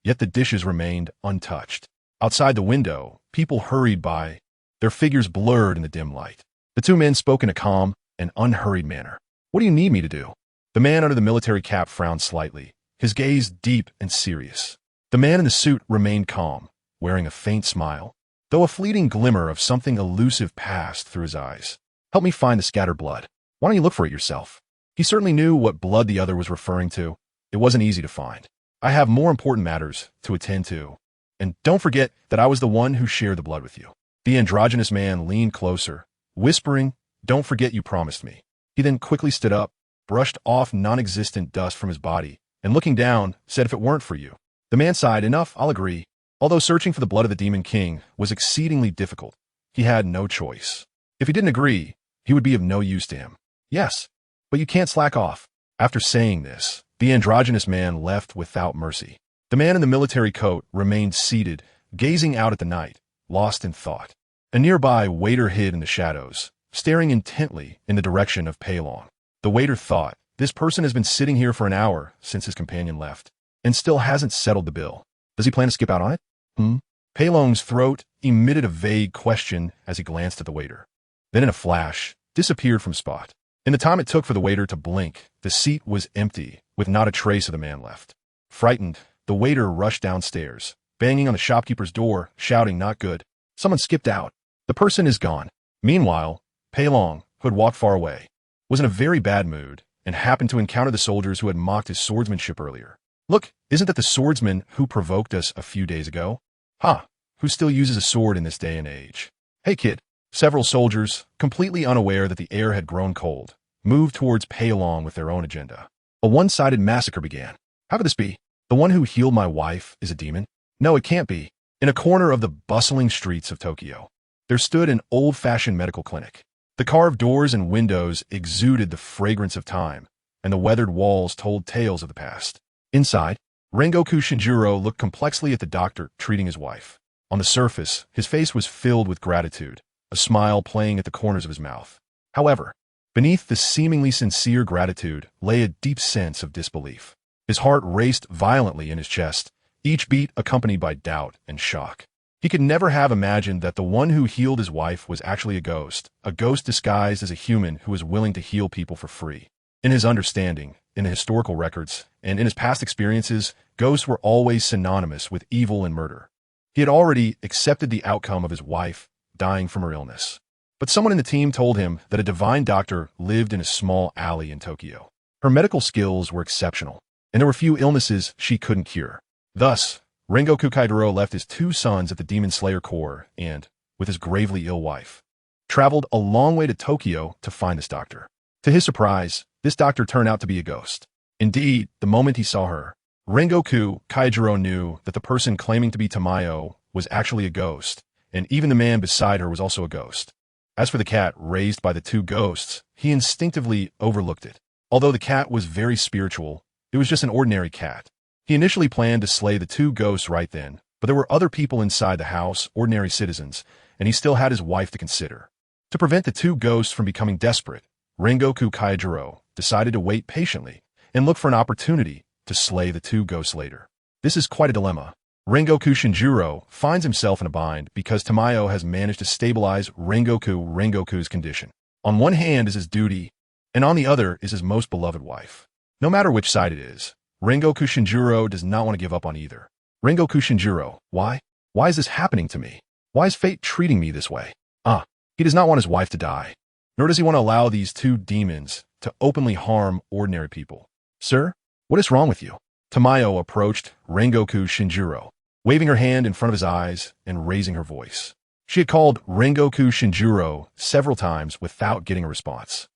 yet the dishes remained untouched. Outside the window, people hurried by, their figures blurred in the dim light. The 2 men spoke in a calm and unhurried manner. What do you need me to do? The man under the military cap frowned slightly, his gaze deep and serious. The man in the suit remained calm, wearing a faint smile, though a fleeting glimmer of something elusive passed through his eyes. Help me find the scattered blood. Why don't you look for it yourself? He certainly knew what blood the other was referring to. It wasn't easy to find. I have more important matters to attend to. And don't forget that I was the one who shared the blood with you. The androgynous man leaned closer, whispering, "Don't forget you promised me." He then quickly stood up, brushed off non-existent dust from his body, and looking down, said, "If it weren't for you." The man sighed, "Enough, I'll agree." Although searching for the blood of the Demon King was exceedingly difficult, he had no choice. If he didn't agree, he would be of no use to him. "Yes, but you can't slack off." After saying this, the androgynous man left without mercy. The man in the military coat remained seated, gazing out at the night, lost in thought. A nearby waiter hid in the shadows, staring intently in the direction of Pailong. The waiter thought, this person has been sitting here for an hour since his companion left, and still hasn't settled the bill. Does he plan to skip out on it? Pailong's throat emitted a vague question as he glanced at the waiter. then in a flash, disappeared from spot. In the time it took for the waiter to blink, the seat was empty, with not a trace of the man left. Frightened, the waiter rushed downstairs, banging on the shopkeeper's door, shouting, "Not good. Someone skipped out. The person is gone." Meanwhile, Pei Long, who had walked far away, was in a very bad mood and happened to encounter the soldiers who had mocked his swordsmanship earlier. "Look, isn't that the swordsman who provoked us a few days ago? Ha! Who still uses a sword in this day and age? Hey, kid." Several soldiers, completely unaware that the air had grown cold, moved towards Pei Long with their own agenda. A one-sided massacre began. How could this be? The one who healed my wife is a demon? No, it can't be. In a corner of the bustling streets of Tokyo, there stood an old-fashioned medical clinic. The carved doors and windows exuded the fragrance of time, and the weathered walls told tales of the past. Inside, Rengoku Shinjiro looked complexly at the doctor treating his wife. On the surface, his face was filled with gratitude, a smile playing at the corners of his mouth. However, beneath the seemingly sincere gratitude lay a deep sense of disbelief. His heart raced violently in his chest, each beat accompanied by doubt and shock. He could never have imagined that the one who healed his wife was actually a ghost disguised as a human who was willing to heal people for free. In his understanding, in the historical records, and in his past experiences, ghosts were always synonymous with evil and murder. He had already accepted the outcome of his wife dying from her illness. But someone in the team told him that a divine doctor lived in a small alley in Tokyo. Her medical skills were exceptional, and there were few illnesses she couldn't cure. Thus, Rengoku Kaidoro left his 2 sons at the Demon Slayer Corps and, with his gravely ill wife, traveled a long way to Tokyo to find this doctor. To his surprise, this doctor turned out to be a ghost. Indeed, the moment he saw her, Rengoku Kaidoro knew that the person claiming to be Tamayo was actually a ghost, and even the man beside her was also a ghost. As for the cat raised by the 2 ghosts, he instinctively overlooked it. Although the cat was very spiritual, it was just an ordinary cat. He initially planned to slay the 2 ghosts right then, but there were other people inside the house, ordinary citizens, and he still had his wife to consider. To prevent the 2 ghosts from becoming desperate, Rengoku Kaijiro decided to wait patiently and look for an opportunity to slay the 2 ghosts later. This is quite a dilemma. Rengoku Shinjiro finds himself in a bind because Tamayo has managed to stabilize Rengoku's condition. On one hand is his duty, and on the other is his most beloved wife. No matter which side it is, Rengoku Shinjiro does not want to give up on either. Rengoku Shinjiro, why? Why is this happening to me? Why is fate treating me this way? He does not want his wife to die, nor does he want to allow these 2 demons to openly harm ordinary people. Sir, what is wrong with you? Tamayo approached Rengoku Shinjiro, waving her hand in front of his eyes and raising her voice. She had called Rengoku Shinjiro several times without getting a response.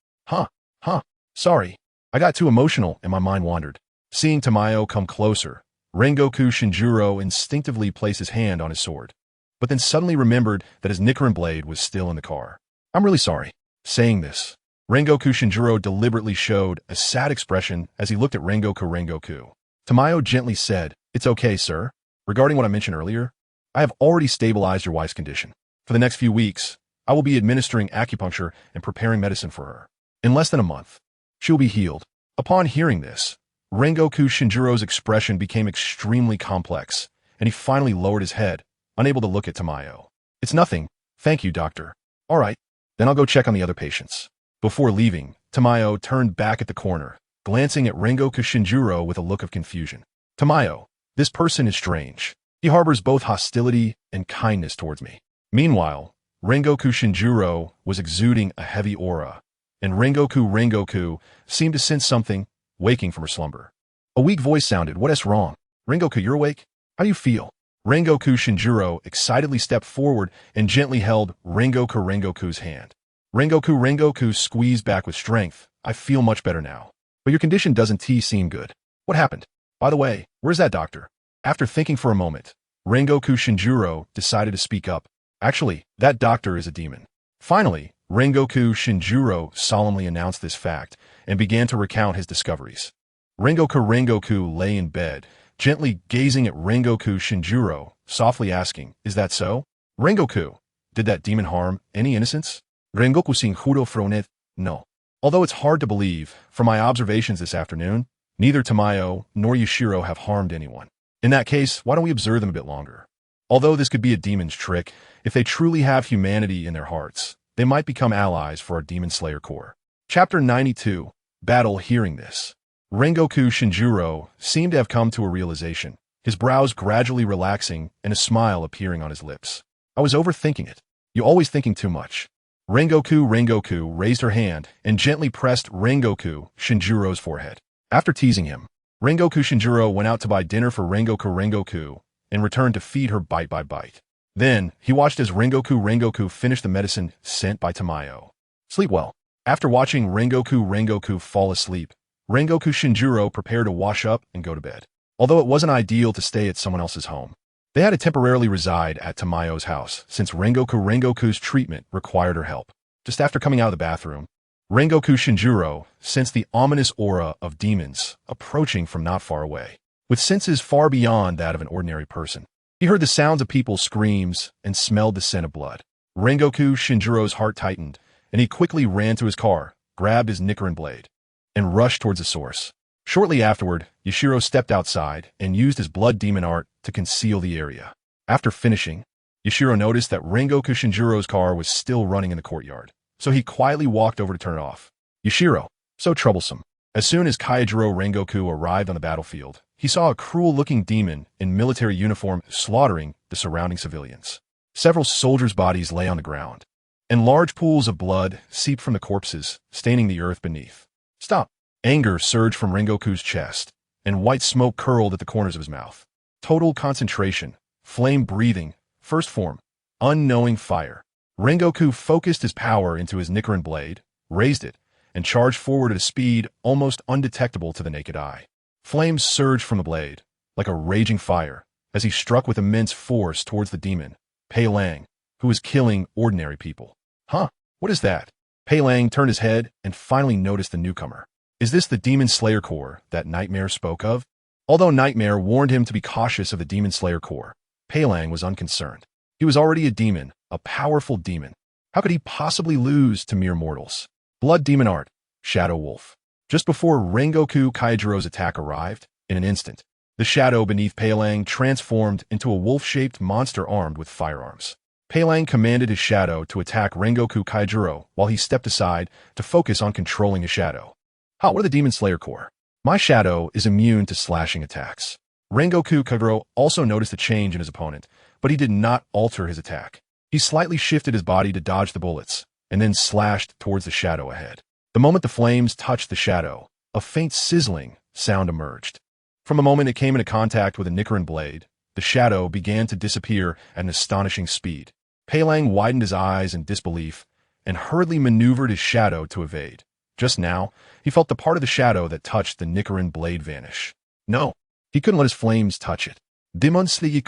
Sorry. I got too emotional and my mind wandered. Seeing Tamayo come closer, Rengoku Shinjiro instinctively placed his hand on his sword, but then suddenly remembered that his Nichiren blade was still in the car. I'm really sorry. Saying this, Rengoku Shinjiro deliberately showed a sad expression as he looked at Rengoku. Tamayo gently said, "It's okay, sir. Regarding what I mentioned earlier, I have already stabilized your wife's condition. For the next few weeks, I will be administering acupuncture and preparing medicine for her. In less than a month, she will be healed." Upon hearing this, Rengoku Shinjiro's expression became extremely complex, and he finally lowered his head, unable to look at Tamayo. "It's nothing. Thank you, doctor. All right, then I'll go check on the other patients." Before leaving, Tamayo turned back at the corner, glancing at Rengoku Shinjiro with a look of confusion. "Tamayo, this person is strange. He harbors both hostility and kindness towards me." Meanwhile, Rengoku Shinjiro was exuding a heavy aura, and Rengoku seemed to sense something, waking from her slumber. A weak voice sounded, "What is wrong? Rengoku, you're awake? How do you feel?" Rengoku Shinjiro excitedly stepped forward and gently held Rengoku's hand. Rengoku squeezed back with strength. "I feel much better now. But your condition doesn't seem good. What happened? By the way, where's that doctor?" After thinking for a moment, Rengoku Shinjiro decided to speak up. "Actually, that doctor is a demon." Finally, Rengoku Shinjiro solemnly announced this fact and began to recount his discoveries. Rengoku lay in bed, gently gazing at Rengoku Shinjiro, softly asking, "Is that so? Rengoku, did that demon harm any innocents?" Rengoku Shinjiro frowned, "No." Although it's hard to believe, from my observations this afternoon, neither Tamayo nor Yushiro have harmed anyone. In that case, why don't we observe them a bit longer? Although this could be a demon's trick, if they truly have humanity in their hearts, They might become allies for our Demon Slayer Corps. Chapter 92. Battle. Hearing this, Rengoku Shinjiro seemed to have come to a realization, his brows gradually relaxing and a smile appearing on his lips. I was overthinking it. You're always thinking too much. Rengoku raised her hand and gently pressed Rengoku Shinjiro's forehead. After teasing him, Rengoku Shinjiro went out to buy dinner for Rengoku and returned to feed her bite by bite. Then, he watched as Rengoku finished the medicine sent by Tamayo. Sleep well. After watching Rengoku fall asleep, Rengoku Shinjiro prepared to wash up and go to bed. Although it wasn't ideal to stay at someone else's home, they had to temporarily reside at Tamayo's house since Rengoku's treatment required her help. Just after coming out of the bathroom, Rengoku Shinjiro sensed the ominous aura of demons approaching from not far away. With senses far beyond that of an ordinary person, he heard the sounds of people's screams and smelled the scent of blood. Rengoku Shinjiro's heart tightened, and he quickly ran to his car, grabbed his Nickerin blade, and rushed towards the source. Shortly afterward, Yashiro stepped outside and used his blood demon art to conceal the area. After finishing, Yashiro noticed that Rengoku Shinjiro's car was still running in the courtyard, so he quietly walked over to turn it off. Yashiro, so troublesome. As soon as Kaijiro Rengoku arrived on the battlefield, he saw a cruel-looking demon in military uniform slaughtering the surrounding civilians. Several soldiers' bodies lay on the ground, and large pools of blood seeped from the corpses, staining the earth beneath. Stop! Anger surged from Rengoku's chest, and white smoke curled at the corners of his mouth. Total concentration, flame breathing, first form, unknowing fire. Rengoku focused his power into his Nickerin blade, raised it, and charged forward at a speed almost undetectable to the naked eye. Flames surged from the blade, like a raging fire, as he struck with immense force towards the demon, Pei Lang, who was killing ordinary people. Huh? What is that? Pei Lang turned his head and finally noticed the newcomer. Is this the Demon Slayer Corps that Nightmare spoke of? Although Nightmare warned him to be cautious of the Demon Slayer Corps, Pei Lang was unconcerned. He was already a demon, a powerful demon. How could he possibly lose to mere mortals? Blood Demon Art, Shadow Wolf. Just before Rengoku Kaijiro's attack arrived, in an instant, the shadow beneath Pei Lang transformed into a wolf-shaped monster armed with firearms. Pei Lang commanded his shadow to attack Rengoku Kaijiro while he stepped aside to focus on controlling his shadow. What are the Demon Slayer Corps? My shadow is immune to slashing attacks. Rengoku Kaijiro also noticed a change in his opponent, but he did not alter his attack. He slightly shifted his body to dodge the bullets, and then slashed towards the shadow ahead. The moment the flames touched the shadow, a faint sizzling sound emerged. From the moment it came into contact with a Nickerin blade, the shadow began to disappear at an astonishing speed. Pei Lang widened his eyes in disbelief and hurriedly maneuvered his shadow to evade. Just now, he felt the part of the shadow that touched the Nickerin blade vanish. No, he couldn't let his flames touch it. Demon Slayer.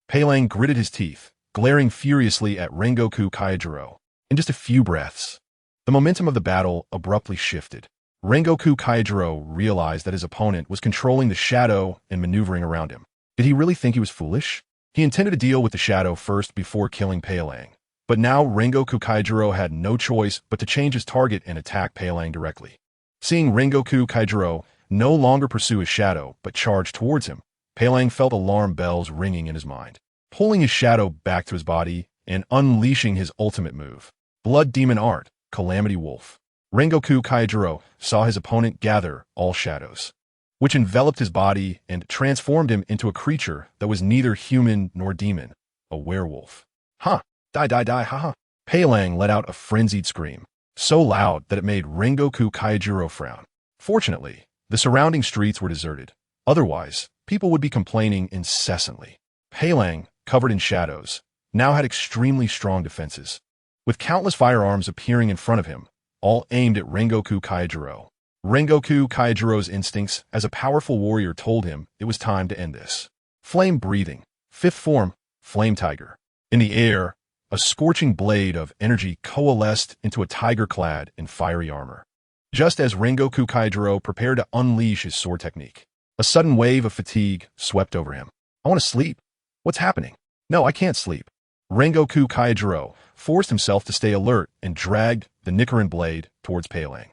Pei Lang gritted his teeth, glaring furiously at Rengoku Kaijiro. In just a few breaths, the momentum of the battle abruptly shifted. Rengoku Kaijiro realized that his opponent was controlling the shadow and maneuvering around him. Did he really think he was foolish? He intended to deal with the shadow first before killing Pei Lang. But now Rengoku Kaijiro had no choice but to change his target and attack Pei Lang directly. Seeing Rengoku Kaijiro no longer pursue his shadow but charge towards him, Pei Lang felt alarm bells ringing in his mind. Pulling his shadow back to his body and unleashing his ultimate move, Blood Demon Art, Calamity Wolf. Rengoku Kaijiro saw his opponent gather all shadows, which enveloped his body and transformed him into a creature that was neither human nor demon, a werewolf. Huh. Die, haha. Pei Lang let out a frenzied scream, so loud that it made Rengoku Kaijiro frown. Fortunately, the surrounding streets were deserted. Otherwise, people would be complaining incessantly. Pei Lang, covered in shadows, now had extremely strong defenses, with countless firearms appearing in front of him, all aimed at Rengoku Kaijiro. Rengoku Kaijiro's instincts as a powerful warrior told him it was time to end this. Flame breathing, fifth form, Flame Tiger. In the air, a scorching blade of energy coalesced into a tiger clad in fiery armor. Just as Rengoku Kaijiro prepared to unleash his sword technique, a sudden wave of fatigue swept over him. I want to sleep. What's happening? No, I can't sleep. Rengoku Kaijiro forced himself to stay alert and dragged the Nickerin blade towards Pei Lang.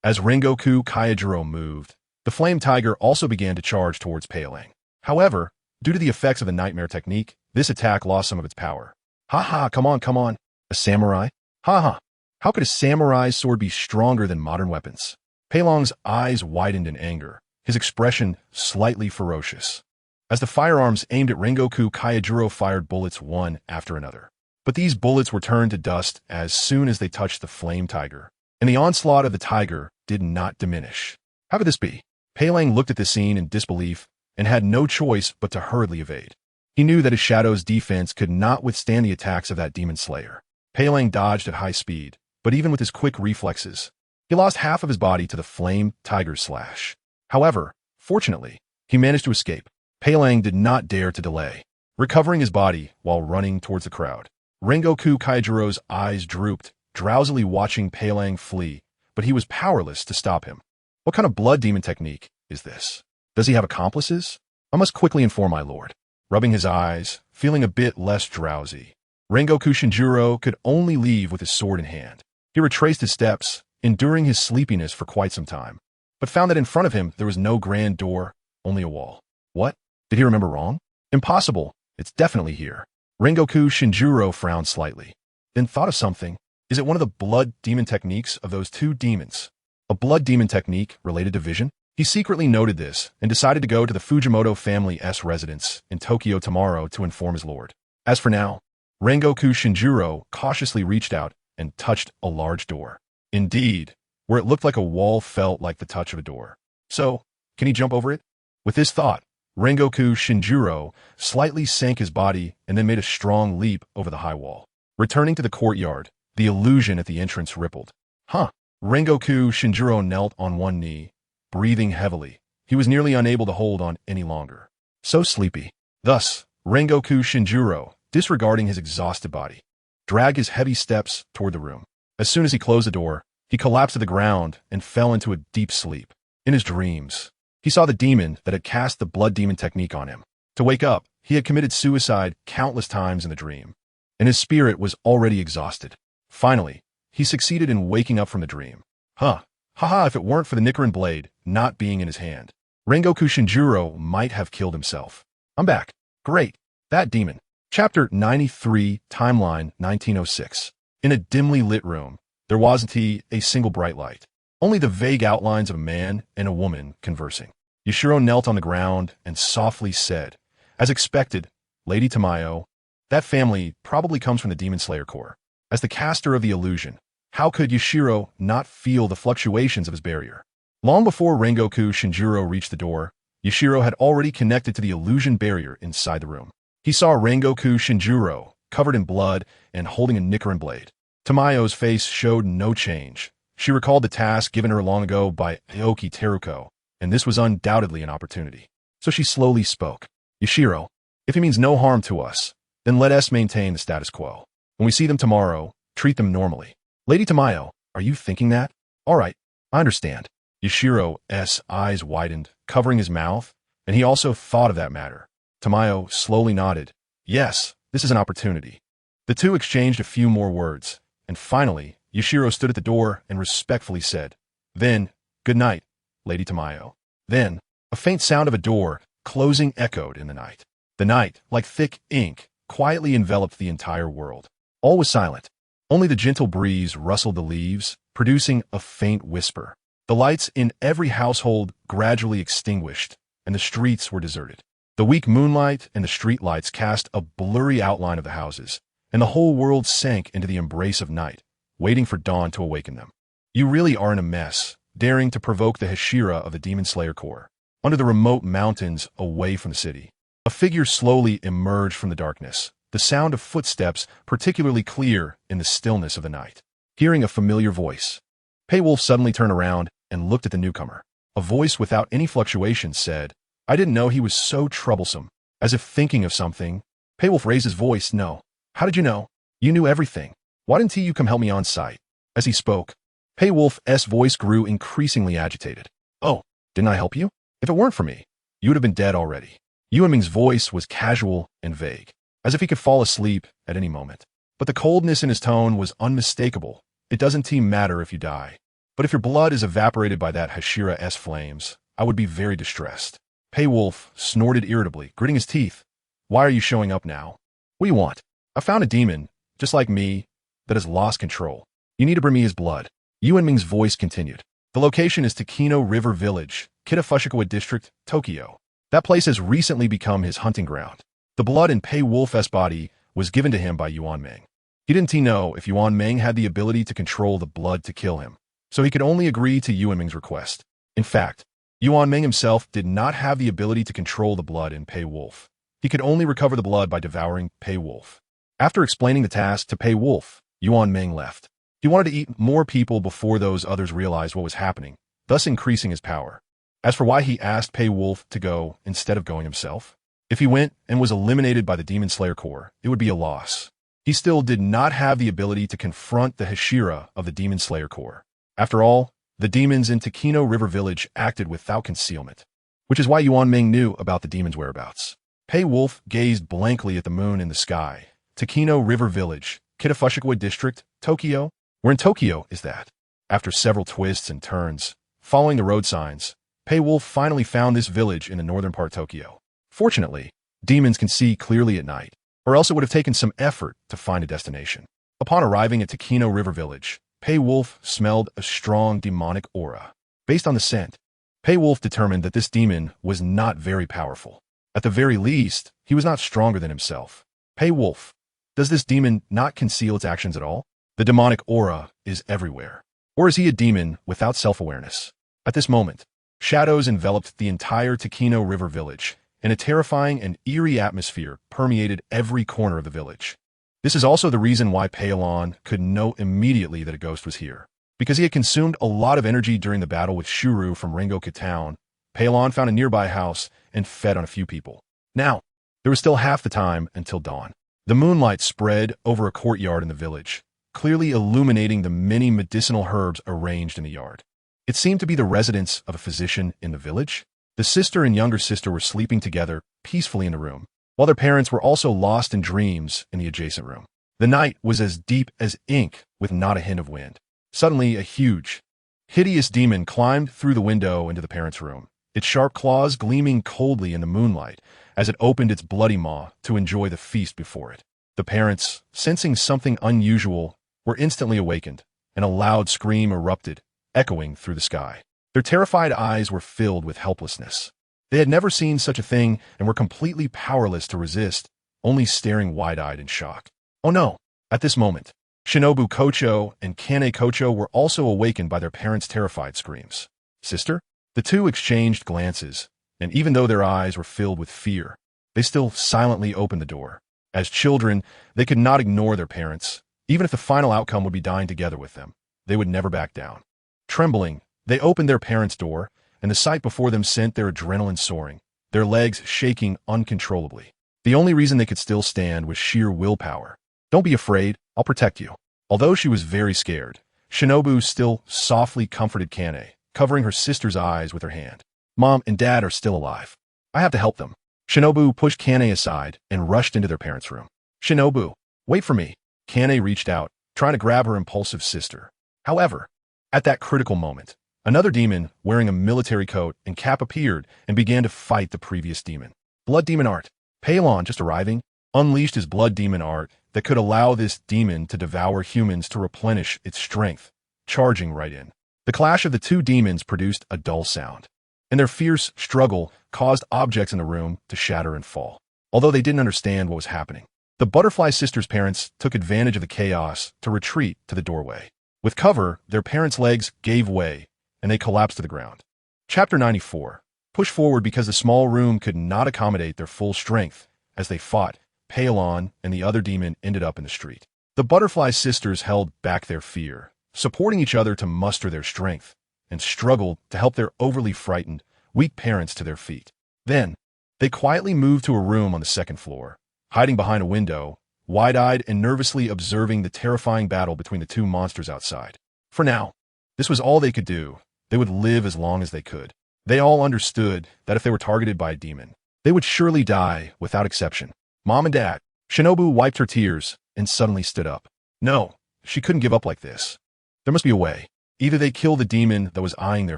As Rengoku Kaijiro moved, the Flame Tiger also began to charge towards Pei Lang. However, due to the effects of the Nightmare technique, this attack lost some of its power. Haha, come on. A samurai? Ha ha! How could a samurai's sword be stronger than modern weapons? Pei Long's eyes widened in anger, his expression slightly ferocious. As the firearms aimed at Rengoku, Kaijuro fired bullets one after another. But these bullets were turned to dust as soon as they touched the flame tiger, and the onslaught of the tiger did not diminish. How could this be? Pei Lang looked at the scene in disbelief and had no choice but to hurriedly evade. He knew that his shadow's defense could not withstand the attacks of that demon slayer. Pei Lang dodged at high speed, but even with his quick reflexes, he lost half of his body to the flame tiger's slash. However, fortunately, he managed to escape. Pei Lang did not dare to delay, recovering his body while running towards the crowd. Rengoku Kaijuro's eyes drooped, drowsily watching Pei Lang flee, but he was powerless to stop him. What kind of blood demon technique is this? Does he have accomplices? I must quickly inform my lord. Rubbing his eyes, feeling a bit less drowsy, Rengoku Shinjuro could only leave with his sword in hand. He retraced his steps, enduring his sleepiness for quite some time, but found that in front of him there was no grand door, only a wall. What? Did he remember wrong? Impossible. It's definitely here. Rengoku Shinjuro frowned slightly, then thought of something. Is it one of the blood demon techniques of those two demons? A blood demon technique related to vision? He secretly noted this and decided to go to the Fujimoto family's residence in Tokyo tomorrow to inform his lord. As for now, Rengoku Shinjuro cautiously reached out and touched a large door. Indeed, where it looked like a wall felt like the touch of a door. So, can he jump over it? With this thought, Rengoku Shinjuro slightly sank his body and then made a strong leap over the high wall. Returning to the courtyard, the illusion at the entrance rippled. Huh. Rengoku Shinjuro knelt on one knee, breathing heavily. He was nearly unable to hold on any longer. So sleepy. Thus, Rengoku Shinjuro, disregarding his exhausted body, dragged his heavy steps toward the room. As soon as he closed the door, he collapsed to the ground and fell into a deep sleep. In his dreams, he saw the demon that had cast the blood demon technique on him. To wake up, he had committed suicide countless times in the dream, and his spirit was already exhausted. Finally, he succeeded in waking up from the dream. Haha, if it weren't for the Nichiren blade not being in his hand, Rengoku Shinjuro might have killed himself. I'm back. Great. That demon. Chapter 93, Timeline 1906. In a dimly lit room, there wasn't a single bright light. Only the vague outlines of a man and a woman conversing. Yashiro knelt on the ground and softly said, as expected, Lady Tamayo, that family probably comes from the Demon Slayer Corps. As the caster of the illusion, how could Yashiro not feel the fluctuations of his barrier? Long before Rengoku Shinjuro reached the door, Yashiro had already connected to the illusion barrier inside the room. He saw Rengoku Shinjuro, covered in blood and holding a Nichiren blade. Tamayo's face showed no change. She recalled the task given her long ago by Aoki Teruko, and this was undoubtedly an opportunity. So she slowly spoke. Yashiro, if he means no harm to us, then let us maintain the status quo. When we see them tomorrow, treat them normally. Lady Tamayo, are you thinking that? All right, I understand. Yashiro's eyes widened, covering his mouth, and he also thought of that matter. Tamayo slowly nodded. Yes, this is an opportunity. The two exchanged a few more words, and finally, Yashiro stood at the door and respectfully said, Then, good night, Lady Tamayo. Then, a faint sound of a door closing echoed in the night. The night, like thick ink, quietly enveloped the entire world. All was silent. Only the gentle breeze rustled the leaves, producing a faint whisper. The lights in every household gradually extinguished, and the streets were deserted. The weak moonlight and the street lights cast a blurry outline of the houses, and the whole world sank into the embrace of night, waiting for dawn to awaken them. You really are in a mess, daring to provoke the Hashira of the Demon Slayer Corps. Under the remote mountains away from the city, a figure slowly emerged from the darkness, the sound of footsteps particularly clear in the stillness of the night. Hearing a familiar voice, Pei Wolf suddenly turned around and looked at the newcomer. A voice without any fluctuation said, I didn't know he was so troublesome. As if thinking of something, Pei Wolf raised his voice. No. How did you know? You knew everything. Why didn't you come help me on site? As he spoke, Pei Wolf's voice grew increasingly agitated. Oh, didn't I help you? If it weren't for me, you would have been dead already. Yuanming's voice was casual and vague, as if he could fall asleep at any moment. But the coldness in his tone was unmistakable. It doesn't matter if you die. But if your blood is evaporated by that Hashira's flames, I would be very distressed. Pei Wolf snorted irritably, gritting his teeth. Why are you showing up now? What do you want? I found a demon, just like me, that has lost control. You need to bring me his blood. Yuan Ming's voice continued. The location is Tsukihiro River Village, Kitafushikawa District, Tokyo. That place has recently become his hunting ground. The blood in Pei Wolf's body was given to him by Yuan Ming. He didn't know if Yuan Ming had the ability to control the blood to kill him, so he could only agree to Yuan Ming's request. In fact, Yuan Ming himself did not have the ability to control the blood in Pei Wolf. He could only recover the blood by devouring Pei Wolf. After explaining the task to Pei Wolf, Yuan Ming left. He wanted to eat more people before those others realized what was happening, thus increasing his power. As for why he asked Pei Wolf to go instead of going himself, if he went and was eliminated by the Demon Slayer Corps, it would be a loss. He still did not have the ability to confront the Hashira of the Demon Slayer Corps. After all, the demons in Tsukihiro River Village acted without concealment, which is why Yuan Ming knew about the demons' whereabouts. Pei Wolf gazed blankly at the moon in the sky. Tsukihiro River Village, Kitafushikawa District, Tokyo. Where in Tokyo is that? After several twists and turns, following the road signs, Pei Wolf finally found this village in the northern part of Tokyo. Fortunately, demons can see clearly at night, or else it would have taken some effort to find a destination. Upon arriving at Tsukihiro River Village, Pei Wolf smelled a strong demonic aura. Based on the scent, Pei Wolf determined that this demon was not very powerful. At the very least, he was not stronger than himself. Pei Wolf, does this demon not conceal its actions at all? The demonic aura is everywhere. Or is he a demon without self-awareness? At this moment, shadows enveloped the entire Tsukihiro River Village, and a terrifying and eerie atmosphere permeated every corner of the village. This is also the reason why Pailon could know immediately that a ghost was here. Because he had consumed a lot of energy during the battle with Shuru from Rengoku Town, Pailon found a nearby house and fed on a few people. Now, there was still half the time until dawn. The moonlight spread over a courtyard in the village, clearly illuminating the many medicinal herbs arranged in the yard. It seemed to be the residence of a physician in the village. The sister and younger sister were sleeping together peacefully in the room, while their parents were also lost in dreams in the adjacent room. The night was as deep as ink with not a hint of wind. Suddenly, a huge, hideous demon climbed through the window into the parents' room, its sharp claws gleaming coldly in the moonlight as it opened its bloody maw to enjoy the feast before it. The parents, sensing something unusual, were instantly awakened, and a loud scream erupted, echoing through the sky. Their terrified eyes were filled with helplessness. They had never seen such a thing and were completely powerless to resist, only staring wide-eyed in shock. Oh no! At this moment, Shinobu Kocho and Kane Kocho were also awakened by their parents' terrified screams. Sister? The two exchanged glances, and even though their eyes were filled with fear, they still silently opened the door. As children, they could not ignore their parents. Even if the final outcome would be dying together with them, they would never back down. Trembling, they opened their parents' door, and the sight before them sent their adrenaline soaring, their legs shaking uncontrollably. The only reason they could still stand was sheer willpower. Don't be afraid, I'll protect you. Although she was very scared, Shinobu still softly comforted Kane, covering her sister's eyes with her hand. Mom and Dad are still alive. I have to help them. Shinobu pushed Kane aside and rushed into their parents' room. Shinobu, wait for me. Kane reached out, trying to grab her impulsive sister. However, at that critical moment, another demon wearing a military coat and cap appeared and began to fight the previous demon. Blood Demon Art. Pailon, just arriving, unleashed his Blood Demon Art that could allow this demon to devour humans to replenish its strength, charging right in. The clash of the two demons produced a dull sound, and their fierce struggle caused objects in the room to shatter and fall, although they didn't understand what was happening. The Butterfly Sisters' parents took advantage of the chaos to retreat to the doorway. With cover, their parents' legs gave way, and they collapsed to the ground. Chapter 94. Push forward because the small room could not accommodate their full strength. As they fought, Pailon and the other demon ended up in the street. The Butterfly Sisters held back their fear, supporting each other to muster their strength, and struggled to help their overly frightened, weak parents to their feet. Then, they quietly moved to a room on the second floor, hiding behind a window, wide-eyed and nervously observing the terrifying battle between the two monsters outside. For now, this was all they could do. They would live as long as they could. They all understood that if they were targeted by a demon, they would surely die without exception. Mom and Dad. Shinobu wiped her tears and suddenly stood up. No, she couldn't give up like this. There must be a way. Either they kill the demon that was eyeing their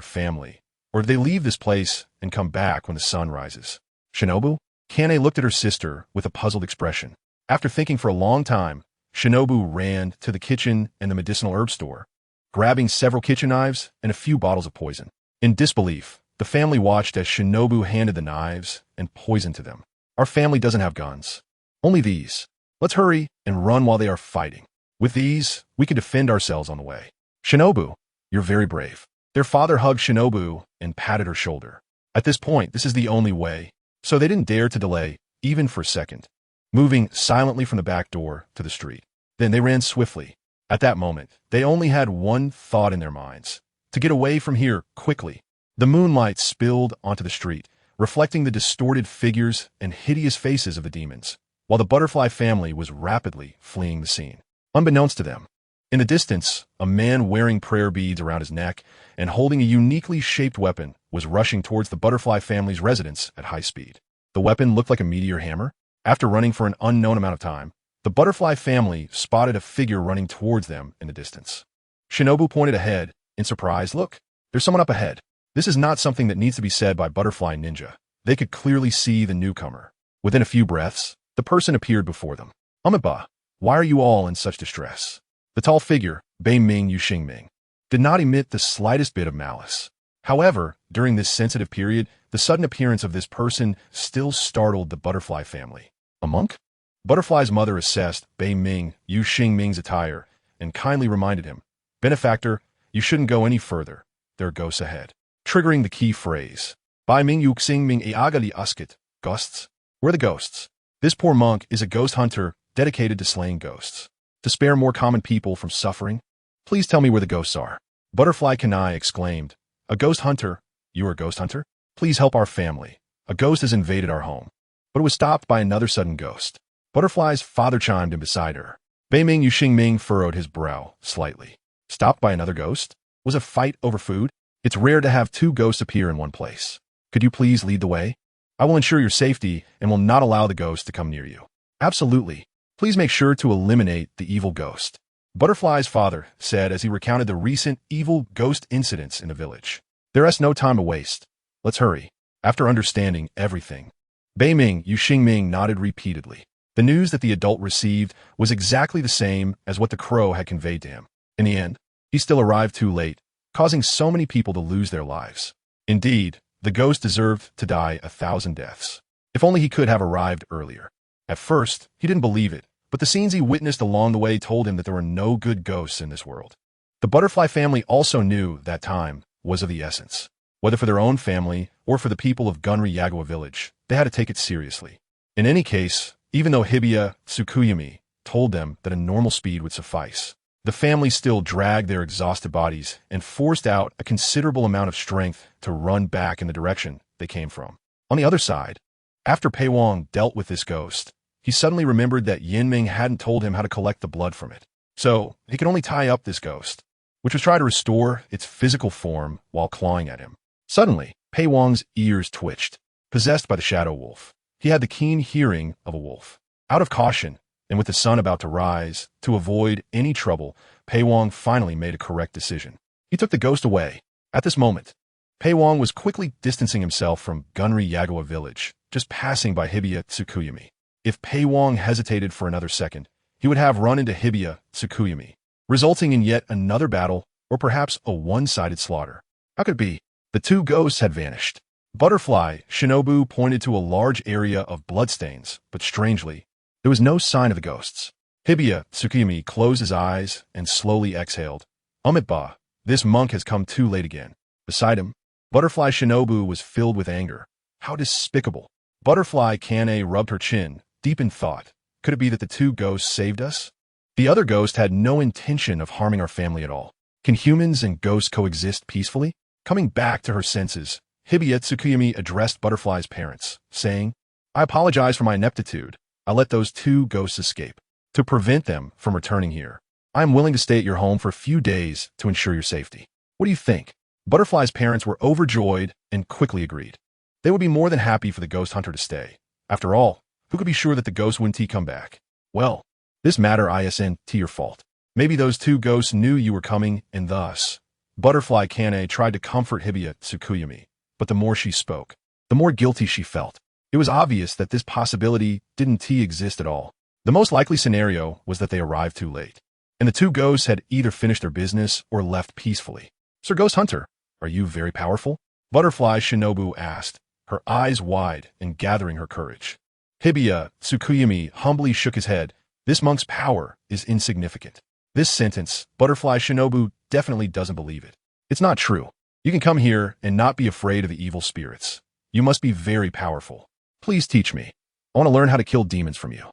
family, or they leave this place and come back when the sun rises. Shinobu? Kane looked at her sister with a puzzled expression. After thinking for a long time, Shinobu ran to the kitchen and the medicinal herb store, grabbing several kitchen knives and a few bottles of poison. In disbelief, the family watched as Shinobu handed the knives and poison to them. Our family doesn't have guns. Only these. Let's hurry and run while they are fighting. With these, we can defend ourselves on the way. Shinobu, you're very brave. Their father hugged Shinobu and patted her shoulder. At this point, this is the only way, so they didn't dare to delay, even for a second, moving silently from the back door to the street. Then they ran swiftly. At that moment, they only had one thought in their minds: to get away from here quickly. The moonlight spilled onto the street, reflecting the distorted figures and hideous faces of the demons, while the butterfly family was rapidly fleeing the scene. Unbeknownst to them, in the distance, a man wearing prayer beads around his neck and holding a uniquely shaped weapon was rushing towards the butterfly family's residence at high speed. The weapon looked like a meteor hammer. After running for an unknown amount of time, the butterfly family spotted a figure running towards them in the distance. Shinobu pointed ahead in surprise. Look, there's someone up ahead. This is not something that needs to be said by Butterfly Ninja. They could clearly see the newcomer. Within a few breaths, the person appeared before them. Amiba, why are you all in such distress? The tall figure, Bei Ming Yu Xingming, did not emit the slightest bit of malice. However, during this sensitive period, the sudden appearance of this person still startled the butterfly family. A monk? Butterfly's mother assessed Bei Ming Yu Xingming's attire and kindly reminded him, Benefactor, you shouldn't go any further. There are ghosts ahead. Triggering the key phrase. Bei Ming Yu Xingming Eagali Uskit. Ghosts? Where are the ghosts? This poor monk is a ghost hunter dedicated to slaying ghosts. To spare more common people from suffering, please tell me where the ghosts are. Butterfly Kanai exclaimed, A ghost hunter? You are a ghost hunter? Please help our family. A ghost has invaded our home. But it was stopped by another sudden ghost. Butterfly's father chimed in beside her. Bei Ming Yu Xingming furrowed his brow slightly. Stopped by another ghost? Was a fight over food? It's rare to have two ghosts appear in one place. Could you please lead the way? I will ensure your safety and will not allow the ghost to come near you. Absolutely. Please make sure to eliminate the evil ghost. Butterfly's father said as he recounted the recent evil ghost incidents in the village. There is no time to waste. Let's hurry. After understanding everything, Bei Ming Yu Xingming nodded repeatedly. The news that the adult received was exactly the same as what the crow had conveyed to him. In the end, he still arrived too late, causing so many people to lose their lives. Indeed, the ghost deserved to die 1,000 deaths. If only he could have arrived earlier. At first, he didn't believe it, but the scenes he witnessed along the way told him that there were no good ghosts in this world. The butterfly family also knew that time was of the essence. Whether for their own family or for the people of Gunri Yagawa village, they had to take it seriously. In any case, even though Hibiya Tsukuyami told them that a normal speed would suffice, the family still dragged their exhausted bodies and forced out a considerable amount of strength to run back in the direction they came from. On the other side, after Pei Wang dealt with this ghost, he suddenly remembered that Yinming hadn't told him how to collect the blood from it. So, he could only tie up this ghost, which was try to restore its physical form while clawing at him. Suddenly, Pei Wang's ears twitched. Possessed by the shadow wolf, he had the keen hearing of a wolf. Out of caution, and with the sun about to rise, to avoid any trouble, Pei Wang finally made a correct decision. He took the ghost away. At this moment, Pei Wang was quickly distancing himself from Gunri Yagawa village, just passing by Hibiya Tsukuyami. If Pei Wang hesitated for another second, he would have run into Hibiya Tsukuyami, resulting in yet another battle or perhaps a one-sided slaughter. How could it be? The two ghosts had vanished. Butterfly Shinobu pointed to a large area of bloodstains, but strangely, there was no sign of the ghosts. Hibiya Tsukuyami closed his eyes and slowly exhaled. Amiba, this monk has come too late again. Beside him, Butterfly Shinobu was filled with anger. How despicable. Butterfly Kane rubbed her chin, deep in thought. Could it be that the two ghosts saved us? The other ghost had no intention of harming our family at all. Can humans and ghosts coexist peacefully? Coming back to her senses, Hibiya Tsukuyami addressed Butterfly's parents, saying, I apologize for my ineptitude. I let those two ghosts escape. To prevent them from returning here, I am willing to stay at your home for a few days to ensure your safety. What do you think? Butterfly's parents were overjoyed and quickly agreed. They would be more than happy for the ghost hunter to stay. After all, who could be sure that the ghost wouldn't come back? Well, this matter isn't your fault. Maybe those two ghosts knew you were coming, and thus, Butterfly Kane tried to comfort Hibiya Tsukuyami, but the more she spoke, the more guilty she felt. It was obvious that this possibility didn't exist at all. The most likely scenario was that they arrived too late, and the two ghosts had either finished their business or left peacefully. Sir Ghost Hunter, are you very powerful? Butterfly Shinobu asked, her eyes wide and gathering her courage. Hibiya Tsukihiro humbly shook his head. This monk's power is insignificant. This sentence, Butterfly Shinobu definitely doesn't believe it. It's not true. You can come here and not be afraid of the evil spirits. You must be very powerful. Please teach me. I want to learn how to kill demons from you.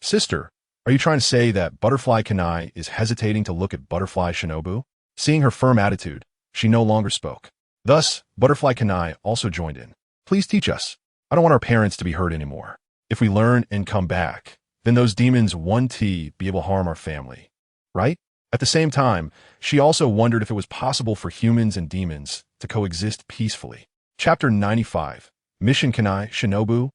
Sister, are you trying to say that Butterfly Kanai is hesitating to look at Butterfly Shinobu? Seeing her firm attitude, she no longer spoke. Thus, Butterfly Kanai also joined in. Please teach us. I don't want our parents to be hurt anymore. If we learn and come back, then those demons won't be able to harm our family. Right? At the same time, she also wondered if it was possible for humans and demons to coexist peacefully. Chapter 95. Mission Kanai Shinobu.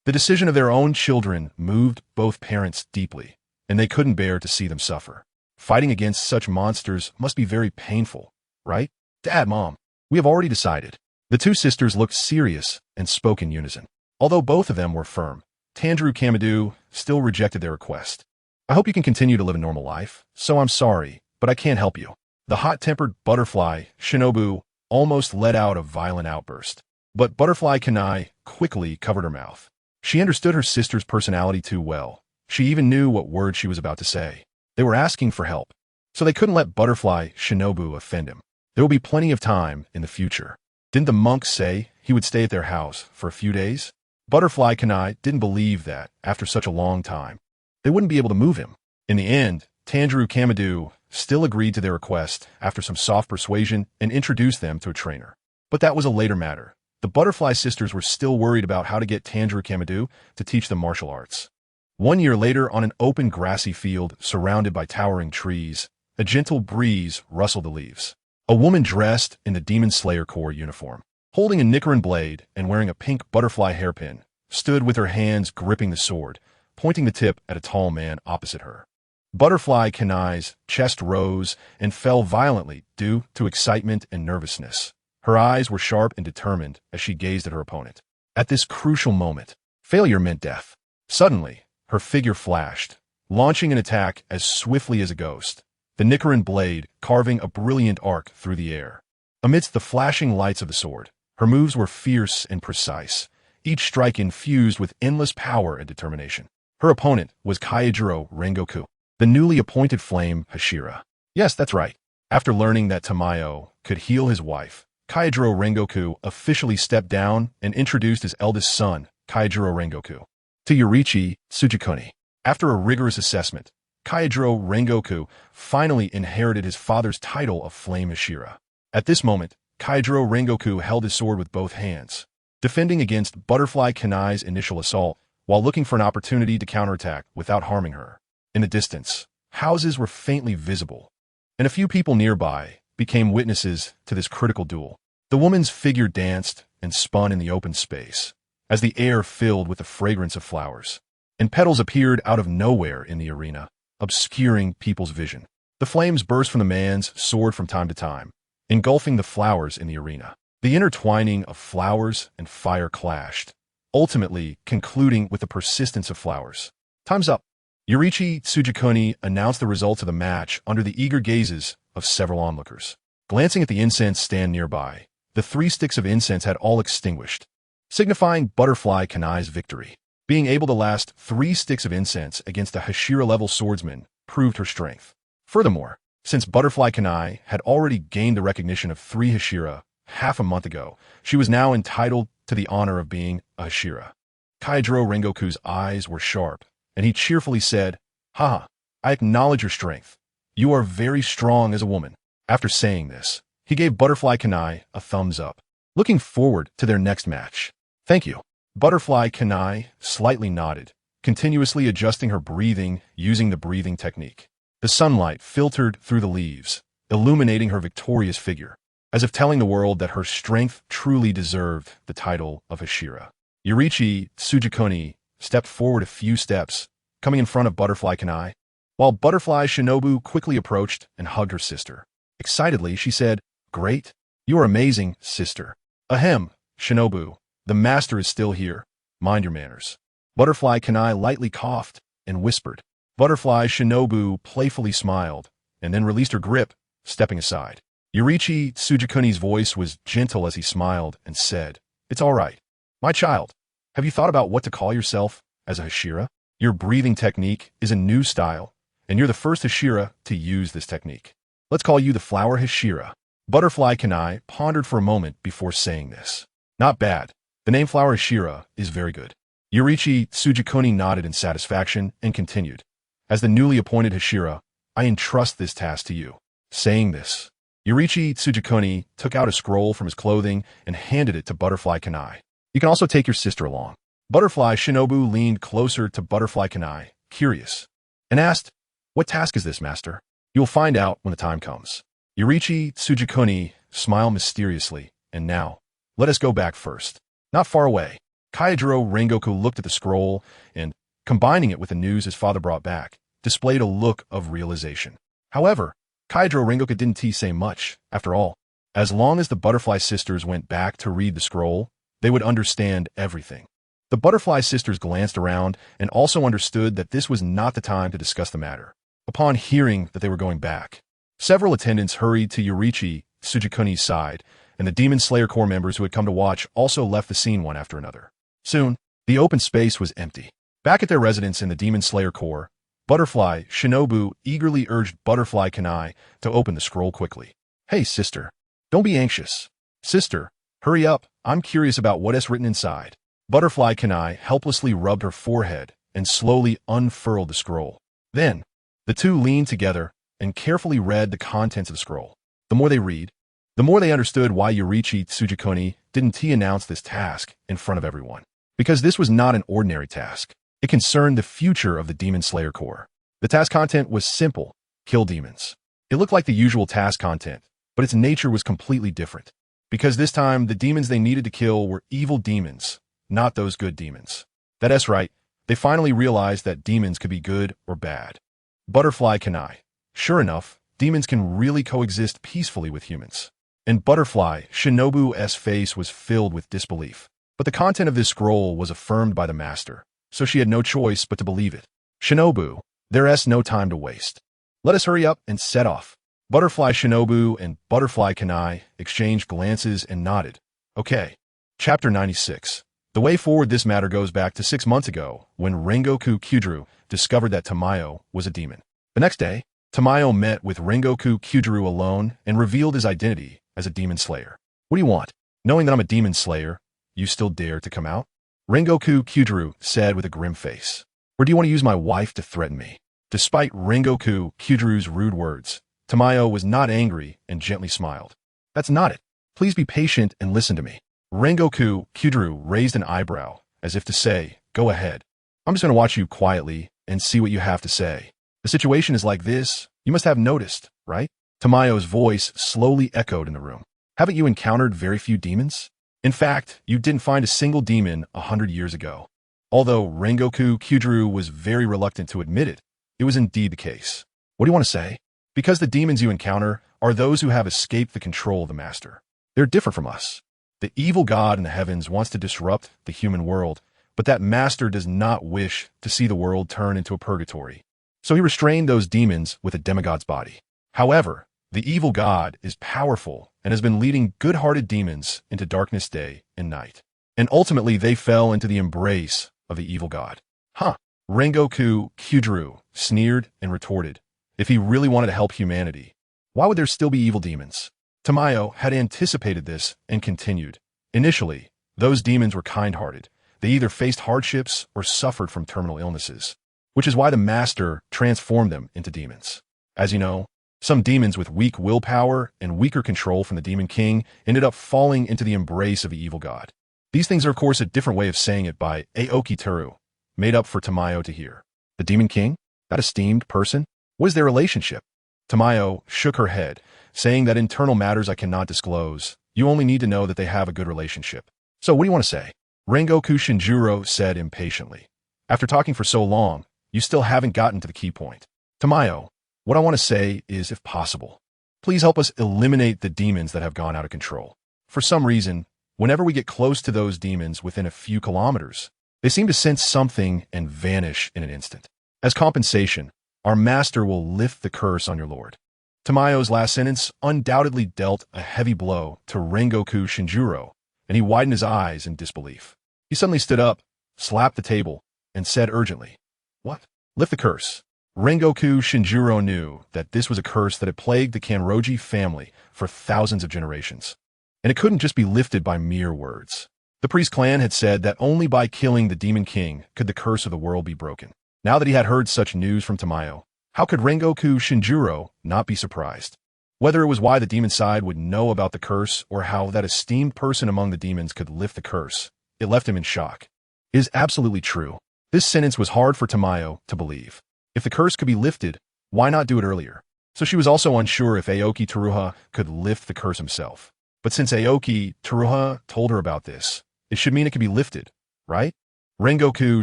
The decision of their own children moved both parents deeply, and they couldn't bear to see them suffer. Fighting against such monsters must be very painful, right? Dad, Mom, we have already decided. The two sisters looked serious and spoke in unison. Although both of them were firm, Tanjiro Kamado still rejected their request. I hope you can continue to live a normal life, so I'm sorry, but I can't help you. The hot-tempered Butterfly Shinobu almost let out a violent outburst, but Butterfly Kanai quickly covered her mouth. She understood her sister's personality too well. She even knew what words she was about to say. They were asking for help, so they couldn't let Butterfly Shinobu offend him. There will be plenty of time in the future. Didn't the monk say he would stay at their house for a few days? Butterfly Kanai didn't believe that, after such a long time, they wouldn't be able to move him. In the end, Tanjiro Kamado still agreed to their request after some soft persuasion and introduced them to a trainer. But that was a later matter. The Butterfly sisters were still worried about how to get Tanjiro Kamado to teach them martial arts. 1 year later, on an open grassy field surrounded by towering trees, a gentle breeze rustled the leaves. A woman dressed in the Demon Slayer Corps uniform, holding a Nickerin blade and wearing a pink butterfly hairpin, stood with her hands gripping the sword, pointing the tip at a tall man opposite her. Butterfly Kanai's chest rose and fell violently due to excitement and nervousness. Her eyes were sharp and determined as she gazed at her opponent. At this crucial moment, failure meant death. Suddenly, her figure flashed, launching an attack as swiftly as a ghost, the Nickerin blade carving a brilliant arc through the air. Amidst the flashing lights of the sword, her moves were fierce and precise, each strike infused with endless power and determination. Her opponent was Kaijiro Rengoku, the newly appointed Flame Hashira. Yes, that's right. After learning that Tamayo could heal his wife, Kaijiro Rengoku officially stepped down and introduced his eldest son, Kaijiro Rengoku, to Yurichi Tsujikoni. After a rigorous assessment, Kaijiro Rengoku finally inherited his father's title of Flame Hashira. At this moment, Kaijiro Rengoku held his sword with both hands, defending against Butterfly Kanai's initial assault while looking for an opportunity to counterattack without harming her. In the distance, houses were faintly visible, and a few people nearby became witnesses to this critical duel. The woman's figure danced and spun in the open space, as the air filled with the fragrance of flowers, and petals appeared out of nowhere in the arena, obscuring people's vision. The flames burst from the man's sword from time to time, engulfing the flowers in the arena. The intertwining of flowers and fire clashed, ultimately concluding with the persistence of flowers. Time's up. Yurichi Tsujikoni announced the results of the match under the eager gazes of several onlookers. Glancing at the incense stand nearby, the 3 sticks of incense had all extinguished, signifying Butterfly Kanai's victory. Being able to last 3 sticks of incense against a Hashira-level swordsman proved her strength. Furthermore, since Butterfly Kanai had already gained the recognition of 3 Hashira half a month ago, she was now entitled to the honor of being a Hashira. Kaijiro Rengoku's eyes were sharp, and he cheerfully said, "Haha, I acknowledge your strength. You are very strong as a woman." After saying this, he gave Butterfly Kanai a thumbs up, looking forward to their next match. "Thank you." Butterfly Kanai slightly nodded, continuously adjusting her breathing using the breathing technique. The sunlight filtered through the leaves, illuminating her victorious figure, as if telling the world that her strength truly deserved the title of Hashira. Yurichi Tsujikoni stepped forward a few steps, coming in front of Butterfly Kanai, while Butterfly Shinobu quickly approached and hugged her sister. Excitedly, she said, "Great. You are amazing, sister." "Ahem, Shinobu. The master is still here. Mind your manners." Butterfly Kanai lightly coughed, and whispered. Butterfly Shinobu playfully smiled, and then released her grip, stepping aside. Yurichi Tsujikuni's voice was gentle as he smiled and said, "It's all right. My child, have you thought about what to call yourself as a Hashira? Your breathing technique is a new style, and you're the first Hashira to use this technique. Let's call you the Flower Hashira." Butterfly Kanai pondered for a moment before saying this. Not bad. The name Flower Hashira is very good. Yurichi Tsujikuni nodded in satisfaction and continued. As the newly appointed Hashira, I entrust this task to you. Saying this, Yurichi Tsujikuni took out a scroll from his clothing and handed it to Butterfly Kanai. You can also take your sister along. Butterfly Shinobu leaned closer to Butterfly Kanai, curious, and asked, "What task is this, master?" "You'll find out when the time comes." Yurichi Tsujikuni smiled mysteriously, and now, let us go back first. Not far away, Kaijiro Rengoku looked at the scroll and, combining it with the news his father brought back, displayed a look of realization. However, Kaijiro Rengoku didn't say much. After all, as long as the Butterfly Sisters went back to read the scroll, they would understand everything. The Butterfly Sisters glanced around and also understood that this was not the time to discuss the matter. Upon hearing that they were going back, several attendants hurried to Yurichi Tsujikuni's side, and the Demon Slayer Corps members who had come to watch also left the scene one after another. Soon, the open space was empty. Back at their residence in the Demon Slayer Corps, Butterfly Shinobu eagerly urged Butterfly Kanai to open the scroll quickly. "Hey, sister, don't be anxious. Sister, hurry up, I'm curious about what is written inside." Butterfly Kanai helplessly rubbed her forehead and slowly unfurled the scroll. Then, the two leaned together and carefully read the contents of the scroll. The more they read, the more they understood why Yurichi Tsujikuni didn't announce this task in front of everyone. Because this was not an ordinary task. It concerned the future of the Demon Slayer Corps. The task content was simple: kill demons. It looked like the usual task content, but its nature was completely different. Because this time, the demons they needed to kill were evil demons, not those good demons. That's right, they finally realized that demons could be good or bad. Butterfly Kanai. Sure enough, demons can really coexist peacefully with humans. And Butterfly Shinobu's face was filled with disbelief. But the content of this scroll was affirmed by the master, so she had no choice but to believe it. "Shinobu, there's no time to waste. Let us hurry up and set off." Butterfly Shinobu and Butterfly Kanai exchanged glances and nodded. Okay. Chapter 96. The way forward this matter goes back to 6 months ago, when Rengoku Kyujiro discovered that Tamayo was a demon. The next day, Tamayo met with Rengoku Kyujiro alone and revealed his identity as a demon slayer. "What do you want? Knowing that I'm a demon slayer, you still dare to come out?" Rengoku Kyujiro said with a grim face. "Or do you want to use my wife to threaten me?" Despite Rengoku Kyujiro's rude words, Tamayo was not angry and gently smiled. "That's not it. Please be patient and listen to me." Rengoku Kyujiro raised an eyebrow, as if to say, "Go ahead. I'm just going to watch you quietly and see what you have to say. The situation is like this, you must have noticed, right?" Tamayo's voice slowly echoed in the room. "Haven't you encountered very few demons? In fact, you didn't find a single demon 100 years ago." Although Rengoku Kyujiro was very reluctant to admit it, it was indeed the case. "What do you want to say?" "Because the demons you encounter are those who have escaped the control of the master. They're different from us. The evil god in the heavens wants to disrupt the human world, but that master does not wish to see the world turn into a purgatory. So he restrained those demons with a demigod's body. However, the evil god is powerful and has been leading good-hearted demons into darkness day and night. And ultimately they fell into the embrace of the evil god." "Huh." Rengoku Kyujiro sneered and retorted. If he really wanted to help humanity, why would there still be evil demons? Tamayo had anticipated this and continued. "Initially, those demons were kind-hearted. They either faced hardships or suffered from terminal illnesses, which is why the master transformed them into demons. As you know, some demons with weak willpower and weaker control from the Demon King ended up falling into the embrace of the evil god. These things are of course a different way of saying it by Aoki Teru, made up for Tamayo to hear. The Demon King? That esteemed person? What is their relationship?" Tamayo shook her head, saying that internal matters I cannot disclose. You only need to know that they have a good relationship. "So what do you want to say?" Rengoku Shinjuro said impatiently. "After talking for so long, you still haven't gotten to the key point." "Tamayo, what I want to say is, if possible, please help us eliminate the demons that have gone out of control. For some reason, whenever we get close to those demons within a few kilometers, they seem to sense something and vanish in an instant. As compensation, our master will lift the curse on your lord. Tamayo's last sentence undoubtedly dealt a heavy blow to Rengoku Shinjiro, and he widened his eyes in disbelief. He suddenly stood up, slapped the table, and said urgently, "What? Lift the curse." Rengoku Shinjiro knew that this was a curse that had plagued the Kanroji family for thousands of generations, and it couldn't just be lifted by mere words. The priest clan had said that only by killing the Demon King could the curse of the world be broken. Now that he had heard such news from Tamayo, how could Rengoku Shinjiro not be surprised? Whether it was why the demon side would know about the curse or how that esteemed person among the demons could lift the curse, it left him in shock. It is absolutely true. This sentence was hard for Tamayo to believe. If the curse could be lifted, why not do it earlier? So she was also unsure if Aoki Teruha could lift the curse himself. But since Aoki Teruha told her about this, it should mean it could be lifted, right? Rengoku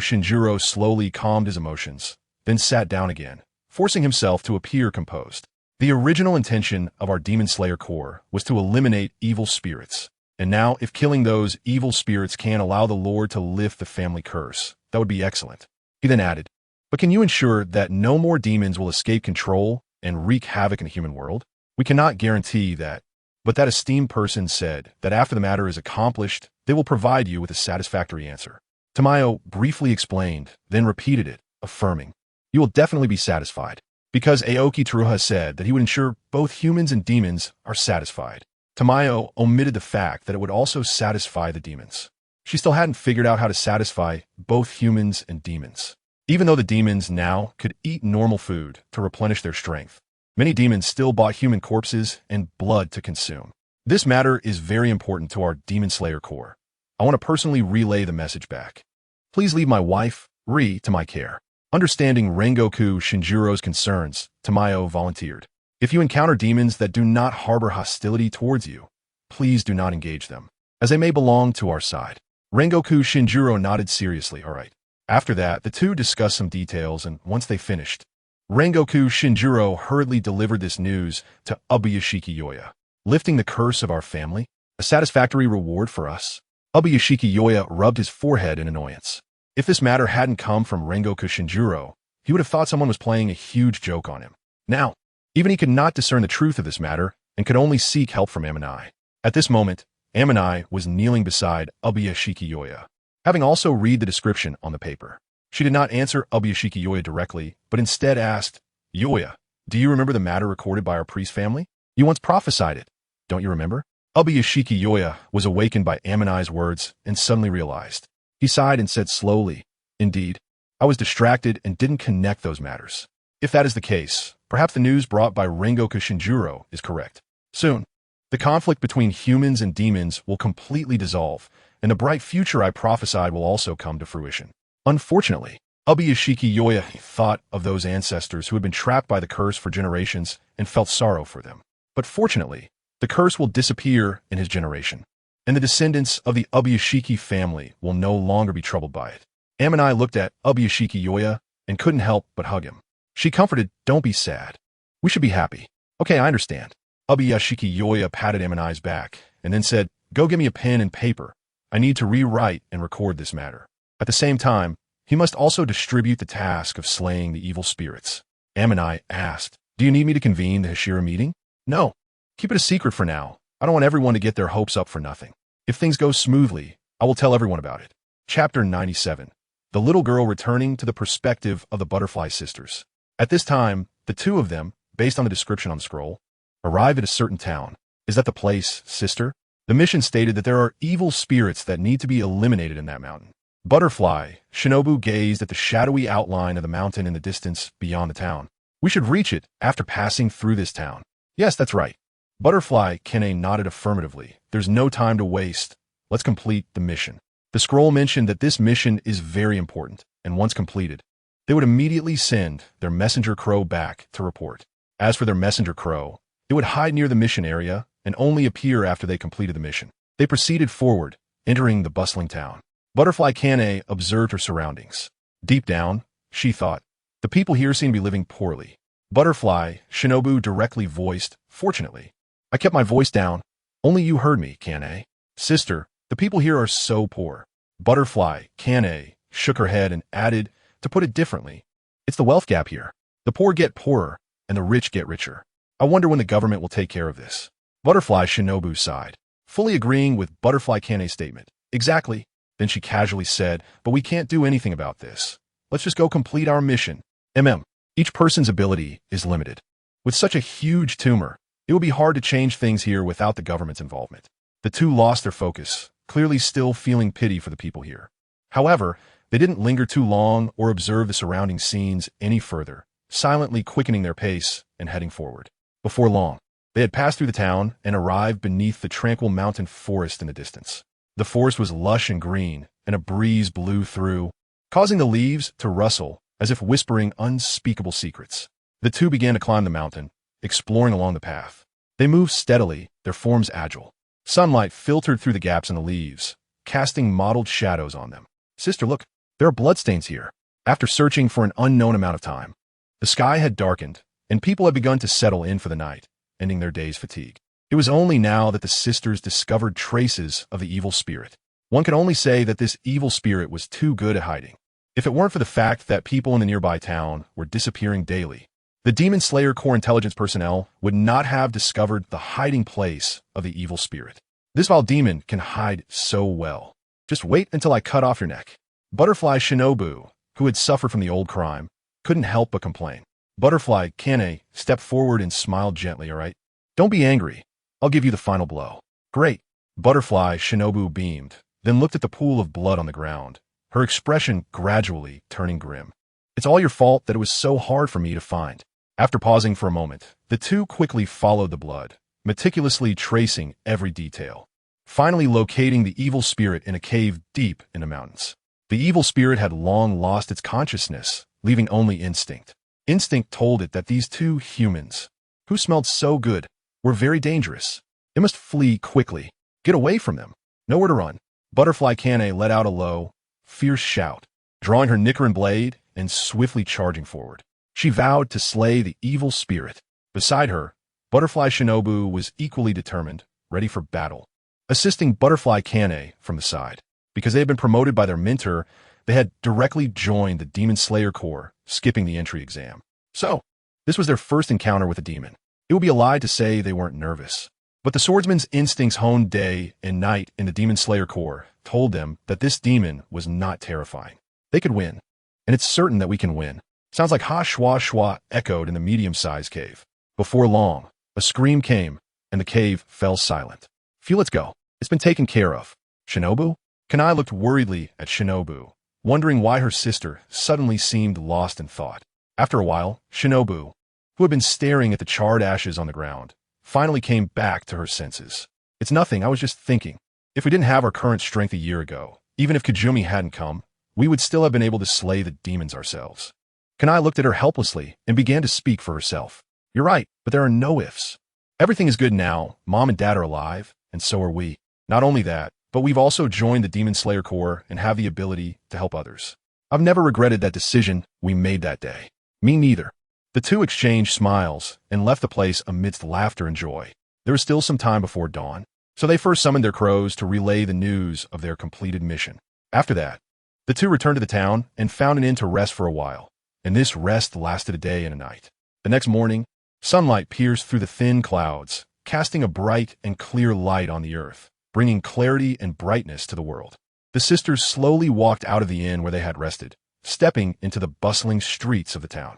Shinjiro slowly calmed his emotions, then sat down again, forcing himself to appear composed. The original intention of our Demon Slayer Corps was to eliminate evil spirits. And now, if killing those evil spirits can allow the Lord to lift the family curse, that would be excellent. He then added, "But can you ensure that no more demons will escape control and wreak havoc in the human world? We cannot guarantee that." But that esteemed person said that after the matter is accomplished, they will provide you with a satisfactory answer. Tamayo briefly explained, then repeated it, affirming, "You will definitely be satisfied." Because Aoki Teruha said that he would ensure both humans and demons are satisfied. Tamayo omitted the fact that it would also satisfy the demons. She still hadn't figured out how to satisfy both humans and demons. Even though the demons now could eat normal food to replenish their strength, many demons still bought human corpses and blood to consume. This matter is very important to our Demon Slayer Corps. I want to personally relay the message back. Please leave my wife, Ri, to my care. Understanding Rengoku Shinjiro's concerns, Tamayo volunteered. If you encounter demons that do not harbor hostility towards you, please do not engage them, as they may belong to our side. Rengoku Shinjiro nodded seriously, all right. After that, the two discussed some details, and once they finished, Rengoku Shinjiro hurriedly delivered this news to Ubuyashiki Yoya. Lifting the curse of our family? A satisfactory reward for us? Ubuyashiki Yoya rubbed his forehead in annoyance. If this matter hadn't come from Rengoku Shinjiro, he would have thought someone was playing a huge joke on him. Now, even he could not discern the truth of this matter and could only seek help from Amanai. At this moment, Amanai was kneeling beside Ubuyashiki Yoya, having also read the description on the paper. She did not answer Ubuyashiki Yoya directly, but instead asked, "Yoya, do you remember the matter recorded by our priest family? You once prophesied it, don't you remember?" Ubuyashiki Yoya was awakened by Amanai's words and suddenly realized. He sighed and said slowly, "Indeed, I was distracted and didn't connect those matters. If that is the case, perhaps the news brought by Rengoku Shinjiro is correct. Soon, the conflict between humans and demons will completely dissolve, and the bright future I prophesied will also come to fruition." Unfortunately, Ubuyashiki Yoya thought of those ancestors who had been trapped by the curse for generations and felt sorrow for them. But fortunately, the curse will disappear in his generation, and the descendants of the Ubuyashiki family will no longer be troubled by it. Amanai looked at Ubuyashiki Yoya and couldn't help but hug him. She comforted, "Don't be sad. We should be happy." "Okay, I understand." Ubuyashiki Yoya patted Amanai's back and then said, "Go get me a pen and paper. I need to rewrite and record this matter." At the same time, he must also distribute the task of slaying the evil spirits. Amanai asked, "Do you need me to convene the Hashira meeting?" "No. Keep it a secret for now. I don't want everyone to get their hopes up for nothing. If things go smoothly, I will tell everyone about it." Chapter 97. The little girl returning to the perspective of the Butterfly Sisters. At this time, the two of them, based on the description on the scroll, arrived at a certain town. "Is that the place, sister?" The mission stated that there are evil spirits that need to be eliminated in that mountain. Butterfly, Shinobu gazed at the shadowy outline of the mountain in the distance beyond the town. "We should reach it after passing through this town." "Yes, that's right." Butterfly Kene nodded affirmatively. "There's no time to waste. Let's complete the mission." The scroll mentioned that this mission is very important, and once completed, they would immediately send their messenger crow back to report. As for their messenger crow, it would hide near the mission area and only appear after they completed the mission. They proceeded forward, entering the bustling town. Butterfly Kane observed her surroundings. Deep down, she thought, the people here seem to be living poorly. Butterfly, Shinobu directly voiced, "Fortunately, I kept my voice down. Only you heard me, Kane." "Sister, the people here are so poor." Butterfly, Kane, shook her head and added, "To put it differently, It's the wealth gap here. The poor get poorer, and the rich get richer. I wonder when the government will take care of this. Butterfly Shinobu sighed, fully agreeing with Butterfly Kane's statement. Exactly. Then she casually said, but we can't do anything about this. Let's just go complete our mission. Each person's ability is limited. With such a huge tumor, it will be hard to change things here without the government's involvement. The two lost their focus, clearly still feeling pity for the people here. However, they didn't linger too long or observe the surrounding scenes any further, silently quickening their pace and heading forward. Before long, they had passed through the town and arrived beneath the tranquil mountain forest in the distance. The forest was lush and green, and a breeze blew through, causing the leaves to rustle as if whispering unspeakable secrets. The two began to climb the mountain, exploring along the path. They moved steadily, their forms agile. Sunlight filtered through the gaps in the leaves, casting mottled shadows on them. Sister, look, there are bloodstains here. After searching for an unknown amount of time, the sky had darkened, and people had begun to settle in for the night, ending their day's fatigue. It was only now that the sisters discovered traces of the evil spirit. One could only say that this evil spirit was too good at hiding. If it weren't for the fact that people in the nearby town were disappearing daily, the Demon Slayer Corps intelligence personnel would not have discovered the hiding place of the evil spirit. This vile demon can hide so well. Just wait until I cut off your neck. Butterfly Shinobu, who had suffered from the old crime, couldn't help but complain. Butterfly Kane stepped forward and smiled gently, all right? Don't be angry. I'll give you the final blow. Great. Butterfly Shinobu beamed, then looked at the pool of blood on the ground, her expression gradually turning grim. It's all your fault that it was so hard for me to find. After pausing for a moment, the two quickly followed the blood, meticulously tracing every detail, finally locating the evil spirit in a cave deep in the mountains. The evil spirit had long lost its consciousness, leaving only instinct. Instinct told it that these two humans, who smelled so good, were very dangerous. It must flee quickly, get away from them. Nowhere to run. Butterfly Kane let out a low, fierce shout, drawing her Nichiren blade and swiftly charging forward. She vowed to slay the evil spirit. Beside her, Butterfly Shinobu was equally determined, ready for battle, assisting Butterfly Kane from the side. Because they had been promoted by their mentor, they had directly joined the Demon Slayer Corps, skipping the entry exam. So, this was their first encounter with a demon. It would be a lie to say they weren't nervous. But the swordsman's instincts honed day and night in the Demon Slayer Corps told them that this demon was not terrifying. They could win, and it's certain that we can win. Sounds like ha shwa shwa echoed in the medium-sized cave. Before long, a scream came, and the cave fell silent. Phew, let's go. It's been taken care of. Shinobu? Kanai looked worriedly at Shinobu, wondering why her sister suddenly seemed lost in thought. After a while, Shinobu, who had been staring at the charred ashes on the ground, finally came back to her senses. It's nothing, I was just thinking. If we didn't have our current strength a year ago, even if Kajumi hadn't come, we would still have been able to slay the demons ourselves. Kanai looked at her helplessly and began to speak for herself. You're right, but there are no ifs. Everything is good now, Mom and Dad are alive, and so are we. Not only that, but we've also joined the Demon Slayer Corps and have the ability to help others. I've never regretted that decision we made that day. Me neither. The two exchanged smiles and left the place amidst laughter and joy. There was still some time before dawn, so they first summoned their crows to relay the news of their completed mission. After that, the two returned to the town and found an inn to rest for a while, and this rest lasted a day and a night. The next morning, sunlight pierced through the thin clouds, casting a bright and clear light on the earth, bringing clarity and brightness to the world. The sisters slowly walked out of the inn where they had rested, stepping into the bustling streets of the town.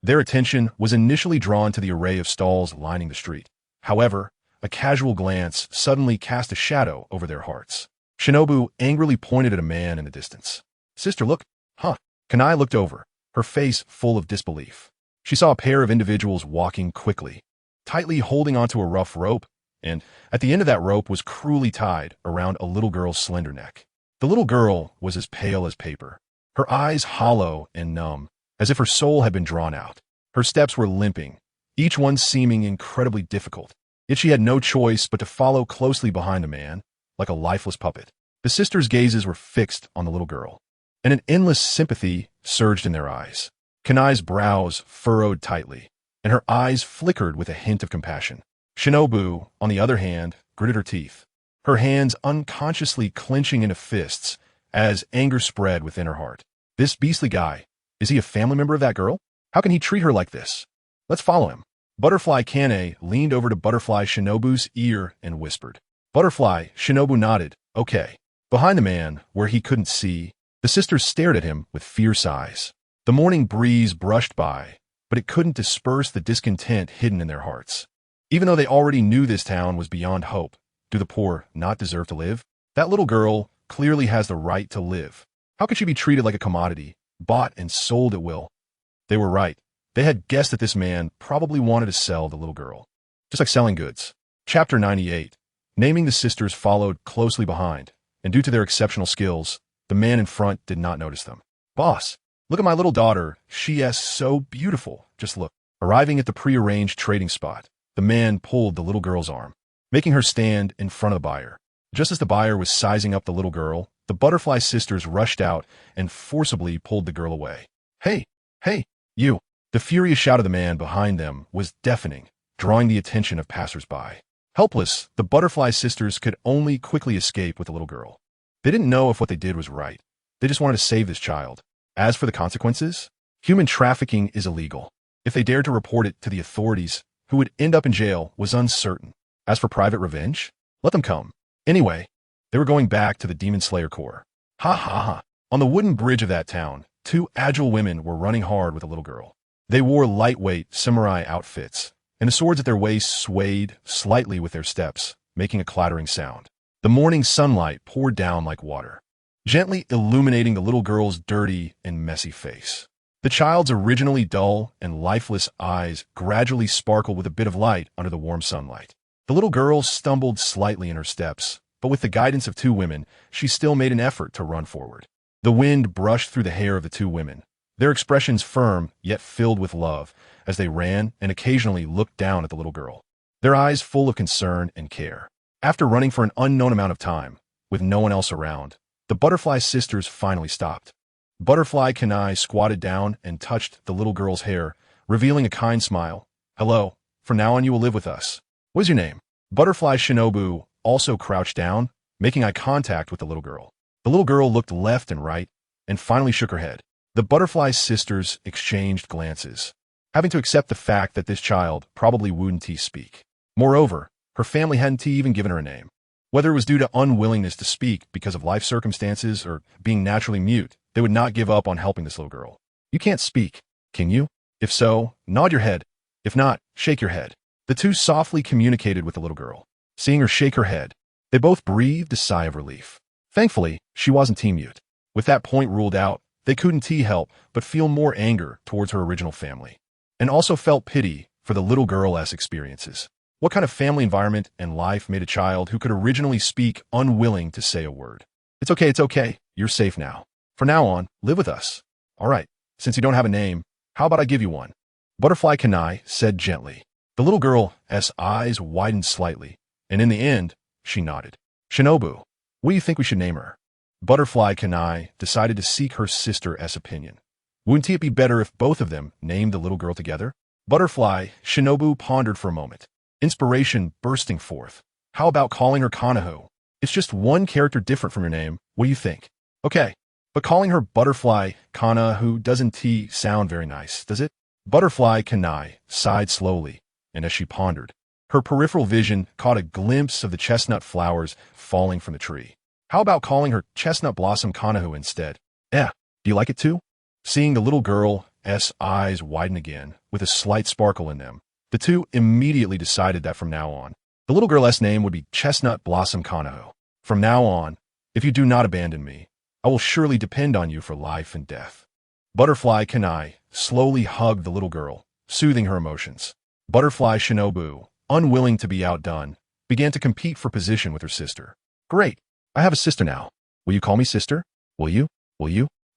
Their attention was initially drawn to the array of stalls lining the street. However, a casual glance suddenly cast a shadow over their hearts. Shinobu angrily pointed at a man in the distance. Sister, look. Huh. Kanai looked over, her face full of disbelief. She saw a pair of individuals walking quickly, tightly holding onto a rough rope, and at the end of that rope was cruelly tied around a little girl's slender neck. The little girl was as pale as paper, her eyes hollow and numb, as if her soul had been drawn out. Her steps were limping, each one seeming incredibly difficult, yet she had no choice but to follow closely behind the man, like a lifeless puppet. The sisters' gazes were fixed on the little girl, and an endless sympathy surged in their eyes. Kanai's brows furrowed tightly, and her eyes flickered with a hint of compassion. Shinobu, on the other hand, gritted her teeth, her hands unconsciously clenching into fists as anger spread within her heart. This beastly guy, Is he a family member of that girl? How can he treat her like this? Let's follow him. Butterfly Kane leaned over to Butterfly Shinobu's ear and whispered. Butterfly Shinobu nodded. Okay. Behind the man, where he couldn't see, the sisters stared at him with fierce eyes. The morning breeze brushed by, but it couldn't disperse the discontent hidden in their hearts. Even though they already knew this town was beyond hope, do the poor not deserve to live? That little girl clearly has the right to live. How could she be treated like a commodity, bought and sold at will? They were right. They had guessed that this man probably wanted to sell the little girl. Just like selling goods. Chapter 98. Naming the sisters followed closely behind, and due to their exceptional skills, the man in front did not notice them. Boss, look at my little daughter. She is so beautiful. Just look. Arriving at the prearranged trading spot, the man pulled the little girl's arm, making her stand in front of the buyer. Just as the buyer was sizing up the little girl, the Butterfly sisters rushed out and forcibly pulled the girl away. Hey, you! The furious shout of the man behind them was deafening, drawing the attention of passers-by. Helpless, the Butterfly sisters could only quickly escape with the little girl. They didn't know if what they did was right. They just wanted to save this child. As for the consequences, human trafficking is illegal. If they dared to report it to the authorities, who would end up in jail was uncertain. As for private revenge, let them come. Anyway, they were going back to the Demon Slayer Corps. Ha ha ha. On the wooden bridge of that town, two agile women were running hard with a little girl. They wore lightweight samurai outfits, and the swords at their waists swayed slightly with their steps, making a clattering sound. The morning sunlight poured down like water, gently illuminating the little girl's dirty and messy face. The child's originally dull and lifeless eyes gradually sparkled with a bit of light under the warm sunlight. The little girl stumbled slightly in her steps, but with the guidance of two women, she still made an effort to run forward. The wind brushed through the hair of the two women, their expressions firm yet filled with love, as they ran and occasionally looked down at the little girl, their eyes full of concern and care. After running for an unknown amount of time, with no one else around, the Butterfly sisters finally stopped. Butterfly Kanai squatted down and touched the little girl's hair, revealing a kind smile. Hello, from now on you will live with us. What is your name? Butterfly Shinobu also crouched down, making eye contact with the little girl. The little girl looked left and right, and finally shook her head. The Butterfly sisters exchanged glances, having to accept the fact that this child probably wouldn't speak. Moreover, her family hadn't even given her a name. Whether it was due to unwillingness to speak because of life circumstances or being naturally mute, they would not give up on helping this little girl. You can't speak, can you? If so, nod your head. If not, shake your head. The two softly communicated with the little girl. Seeing her shake her head, they both breathed a sigh of relief. Thankfully, she wasn't mute. With that point ruled out, they couldn't help but feel more anger towards her original family, and also felt pity for the little girl's experiences. What kind of family environment and life made a child who could originally speak unwilling to say a word? It's okay. You're safe now. From now on, live with us. All right, since you don't have a name, how about I give you one? Butterfly Kanai said gently. The little girl's eyes widened slightly, and in the end, she nodded. Shinobu, what do you think we should name her? Butterfly Kanai decided to seek her sister's opinion. Wouldn't it be better if both of them named the little girl together? Butterfly Shinobu pondered for a moment, inspiration bursting forth. How about calling her Kanahu? It's just one character different from your name. What do you think? Okay, but calling her Butterfly Kanahu doesn't sound very nice, does it? Butterfly Kanai sighed slowly, and as she pondered, her peripheral vision caught a glimpse of the chestnut flowers falling from the tree. How about calling her Chestnut Blossom Kanahu instead? Do you like it too? Seeing the little girl's eyes widen again, with a slight sparkle in them, the two immediately decided that from now on, the little girl's name would be Chestnut Blossom Kanahu. From now on, if you do not abandon me, I will surely depend on you for life and death. Butterfly Kanai slowly hugged the little girl, soothing her emotions. Butterfly Shinobu, unwilling to be outdone, began to compete for position with her sister. Great, I have a sister now. Will you call me sister? Will you?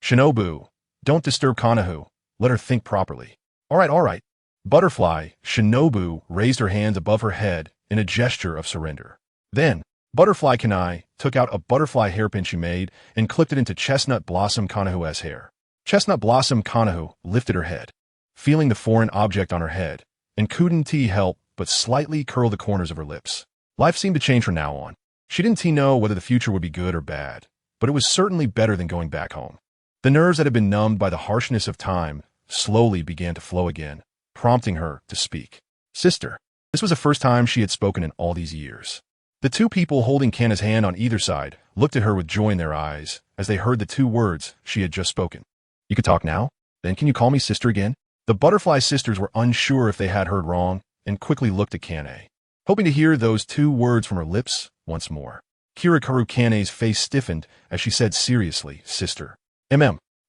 Shinobu, don't disturb Kanahu. Let her think properly. All right. Butterfly Shinobu raised her hands above her head in a gesture of surrender. Then, Butterfly Kanai took out a butterfly hairpin she made and clipped it into Chestnut Blossom Kanahu's hair. Chestnut Blossom Kanahu lifted her head, feeling the foreign object on her head, and couldn't help but slightly curl the corners of her lips. Life seemed to change from now on. She didn't know whether the future would be good or bad, but it was certainly better than going back home. The nerves that had been numbed by the harshness of time slowly began to flow again, prompting her to speak. Sister. This was the first time she had spoken in all these years. The two people holding Kanna's hand on either side looked at her with joy in their eyes as they heard the two words she had just spoken. You could talk now? Then can you call me sister again? The butterfly sisters were unsure if they had heard wrong and quickly looked at Kanna, hoping to hear those two words from her lips once more. Kirikaru Kanna's face stiffened as she said seriously, Sister.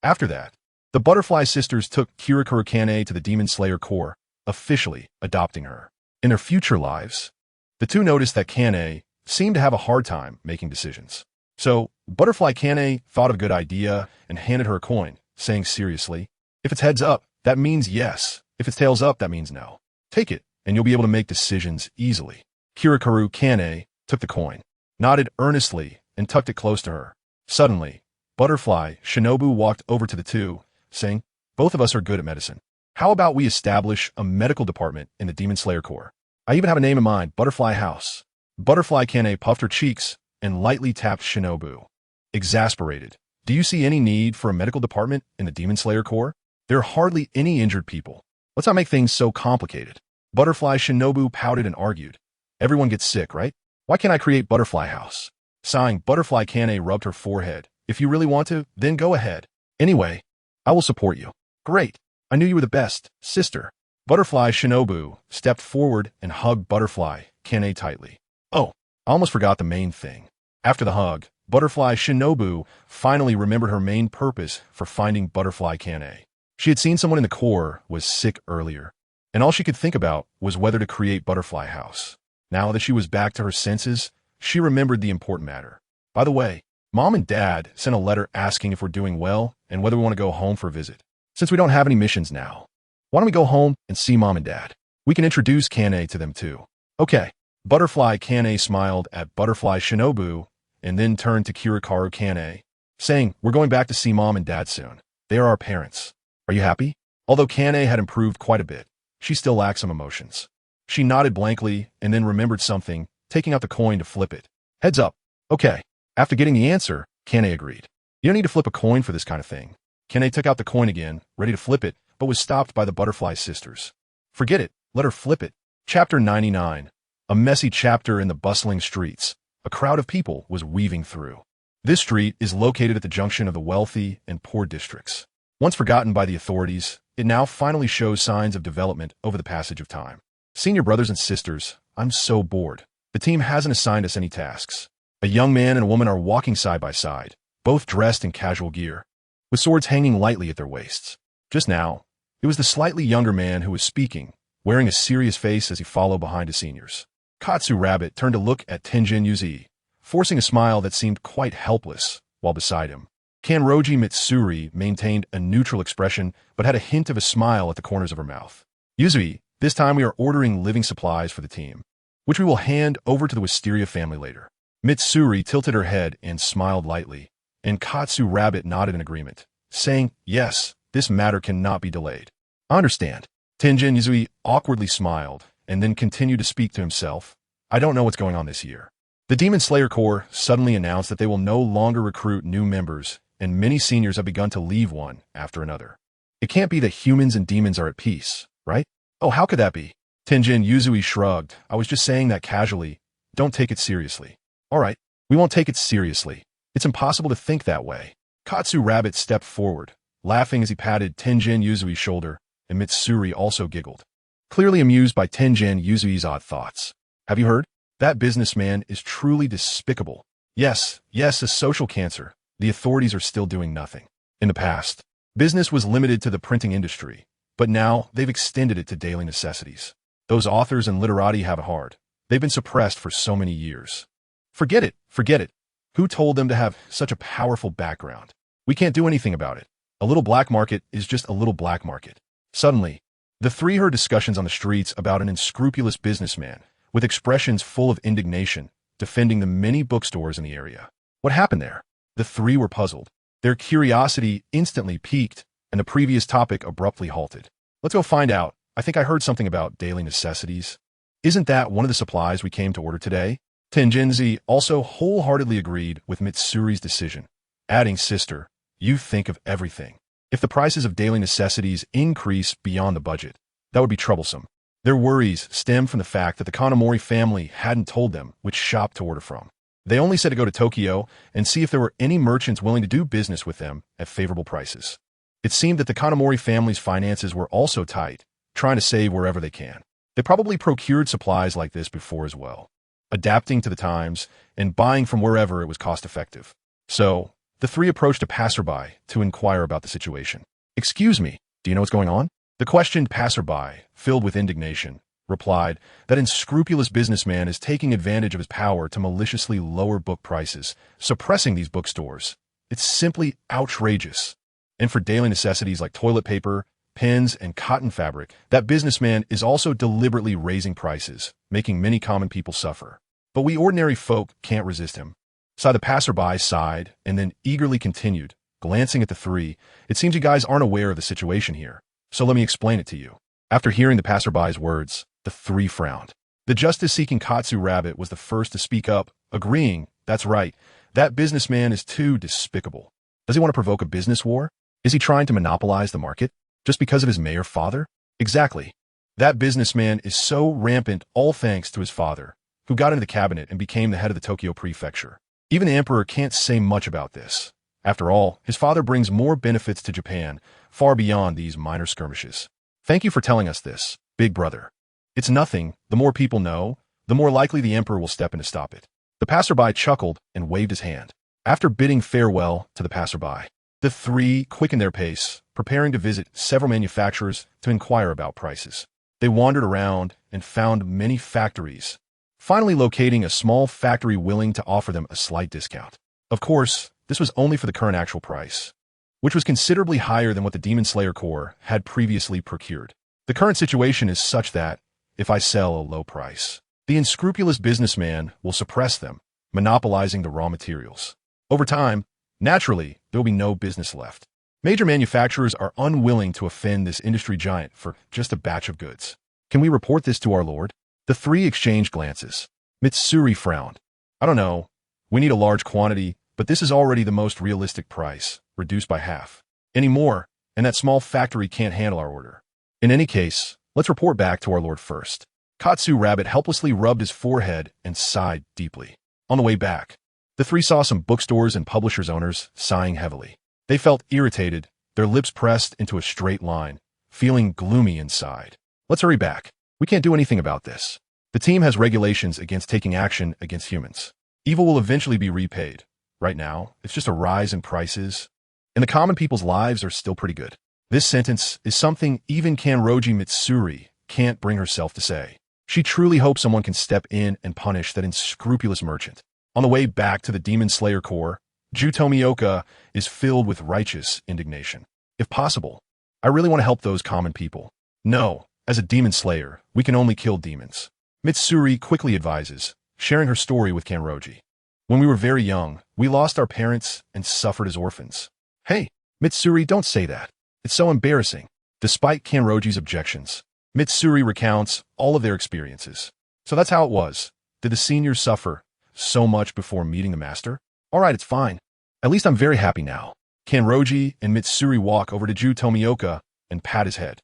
After that, the butterfly sisters took Kirikaru Kanna to the Demon Slayer Corps, officially adopting her. In their future lives, the two noticed that Kanna seemed to have a hard time making decisions. So, Butterfly Kanna thought of a good idea and handed her a coin, saying seriously, if it's heads up, that means yes. If it's tails up, that means no. Take it, and you'll be able to make decisions easily. Kirikaru Kanna took the coin, nodded earnestly, and tucked it close to her. Suddenly, Butterfly Shinobu walked over to the two, saying, both of us are good at medicine. How about we establish a medical department in the Demon Slayer Corps? I even have a name in mind, Butterfly House. Butterfly Kanna puffed her cheeks and lightly tapped Shinobu. Exasperated. Do you see any need for a medical department in the Demon Slayer Corps? There are hardly any injured people. Let's not make things so complicated. Butterfly Shinobu pouted and argued. Everyone gets sick, right? Why can't I create Butterfly House? Sighing, Butterfly Kanna rubbed her forehead. If you really want to, then go ahead. Anyway, I will support you. Great. I knew you were the best, sister. Butterfly Shinobu stepped forward and hugged Butterfly Kanna tightly. Oh, I almost forgot the main thing. After the hug, Butterfly Shinobu finally remembered her main purpose for finding Butterfly Kanna. She had seen someone in the Corps was sick earlier, and all she could think about was whether to create Butterfly House. Now that she was back to her senses, she remembered the important matter. By the way, Mom and Dad sent a letter asking if we're doing well and whether we want to go home for a visit. Since we don't have any missions now, why don't we go home and see Mom and Dad? We can introduce Kanna to them too. Okay. Butterfly Kanna smiled at Butterfly Shinobu and then turned to Kirikaru Kanna, saying, we're going back to see Mom and Dad soon. They are our parents. Are you happy? Although Kanna had improved quite a bit, she still lacked some emotions. She nodded blankly and then remembered something, taking out the coin to flip it. Heads up. Okay. After getting the answer, Kanna agreed. You don't need to flip a coin for this kind of thing. Kanna took out the coin again, ready to flip it, but was stopped by the Butterfly sisters. Forget it. Let her flip it. Chapter 99. A messy chapter in the bustling streets. A crowd of people was weaving through. This street is located at the junction of the wealthy and poor districts. Once forgotten by the authorities, it now finally shows signs of development over the passage of time. Senior brothers and sisters, I'm so bored. The team hasn't assigned us any tasks. A young man and a woman are walking side by side, both dressed in casual gear, with swords hanging lightly at their waists. Just now, it was the slightly younger man who was speaking, wearing a serious face as he followed behind his seniors. Katsu Rabbit turned to look at Tenjin Yuzi, forcing a smile that seemed quite helpless while beside him. Kanroji Mitsuri maintained a neutral expression but had a hint of a smile at the corners of her mouth. Yuzi, this time we are ordering living supplies for the team, which we will hand over to the Wisteria family later. Mitsuri tilted her head and smiled lightly, and Katsu Rabbit nodded in agreement, saying, yes, this matter cannot be delayed. I understand. Tenjin Yuzi awkwardly smiled and then continued to speak to himself. I don't know what's going on this year. The Demon Slayer Corps suddenly announced that they will no longer recruit new members, and many seniors have begun to leave one after another. It can't be that humans and demons are at peace, right? Oh, how could that be? Tenjin Yuzi shrugged. I was just saying that casually. Don't take it seriously. All right, we won't take it seriously. It's impossible to think that way. Katsu Rabbit stepped forward, laughing as he patted Tenjin Yuzui's shoulder, and Mitsuri also giggled, clearly amused by Tenjin Yuzui's odd thoughts. Have you heard? That businessman is truly despicable. Yes, a social cancer. The authorities are still doing nothing. In the past, business was limited to the printing industry, but now they've extended it to daily necessities. Those authors and literati have it hard. They've been suppressed for so many years. Forget it. Who told them to have such a powerful background? We can't do anything about it. A little black market is just a little black market. Suddenly, the three heard discussions on the streets about an unscrupulous businessman with expressions full of indignation, defending the many bookstores in the area. What happened there? The three were puzzled. Their curiosity instantly piqued, and the previous topic abruptly halted. Let's go find out. I think I heard something about daily necessities. Isn't that one of the supplies we came to order today? Tenjinzi also wholeheartedly agreed with Mitsuri's decision, adding, sister, You think of everything. If the prices of daily necessities increase beyond the budget, that would be troublesome. Their worries stem from the fact that the Kanamori family hadn't told them which shop to order from. They only said to go to Tokyo and see if there were any merchants willing to do business with them at favorable prices. It seemed that the Kanamori family's finances were also tight, trying to save wherever they can. They probably procured supplies like this before as well, adapting to the times and buying from wherever it was cost-effective. So, the three approached a passerby to inquire about the situation. "Excuse me, do you know what's going on?" The questioned passerby, filled with indignation, replied, "That unscrupulous businessman is taking advantage of his power to maliciously lower book prices, suppressing these bookstores. It's simply outrageous. And for daily necessities like toilet paper, pens, and cotton fabric, that businessman is also deliberately raising prices, making many common people suffer. But we ordinary folk can't resist him." So the passerby sighed and then eagerly continued, glancing at the three. "It seems you guys aren't aware of the situation here, so let me explain it to you." After hearing the passerby's words, the three frowned. The justice-seeking Katsu Rabbit was the first to speak up, agreeing, "That's right, that businessman is too despicable. Does he want to provoke a business war? Is he trying to monopolize the market? Just because of his mayor father?" "Exactly. That businessman is so rampant all thanks to his father, who got into the cabinet and became the head of the Tokyo prefecture. Even the emperor can't say much about this. After all, his father brings more benefits to Japan, far beyond these minor skirmishes. Thank you for telling us this, big brother. It's nothing. The more people know, the more likely the emperor will step in to stop it." The passerby chuckled and waved his hand. After bidding farewell to the passerby, the three quickened their pace, preparing to visit several manufacturers to inquire about prices. They wandered around and found many factories, finally locating a small factory willing to offer them a slight discount. Of course, this was only for the current actual price, which was considerably higher than what the Demon Slayer Corps had previously procured. The current situation is such that, if I sell a low price, the unscrupulous businessman will suppress them, monopolizing the raw materials. Over time, naturally, there will be no business left. Major manufacturers are unwilling to offend this industry giant for just a batch of goods. Can we report this to our lord? The three exchanged glances. Mitsuri frowned. "I don't know. We need a large quantity, but this is already the most realistic price, reduced by half. Any more, and that small factory can't handle our order. In any case, let's report back to our lord first." Katsu Rabbit helplessly rubbed his forehead and sighed deeply. On the way back, the three saw some bookstores and publishers' owners sighing heavily. They felt irritated, their lips pressed into a straight line, feeling gloomy inside. "Let's hurry back. We can't do anything about this. The team has regulations against taking action against humans. Evil will eventually be repaid. Right now, it's just a rise in prices, and the common people's lives are still pretty good." This sentence is something even Kanroji Mitsuri can't bring herself to say. She truly hopes someone can step in and punish that unscrupulous merchant. On the way back to the Demon Slayer Corps, Ju Tomioka is filled with righteous indignation. "If possible, I really want to help those common people. No, as a demon slayer, we can only kill demons." Mitsuri quickly advises, sharing her story with Kanroji. "When we were very young, we lost our parents and suffered as orphans." "Hey, Mitsuri, don't say that. It's so embarrassing." Despite Kanroji's objections, Mitsuri recounts all of their experiences. "So that's how it was. Did the seniors suffer so much before meeting the master? All right, it's fine. At least I'm very happy now." Kanroji and Mitsuri walk over to Ju Tomioka and pat his head.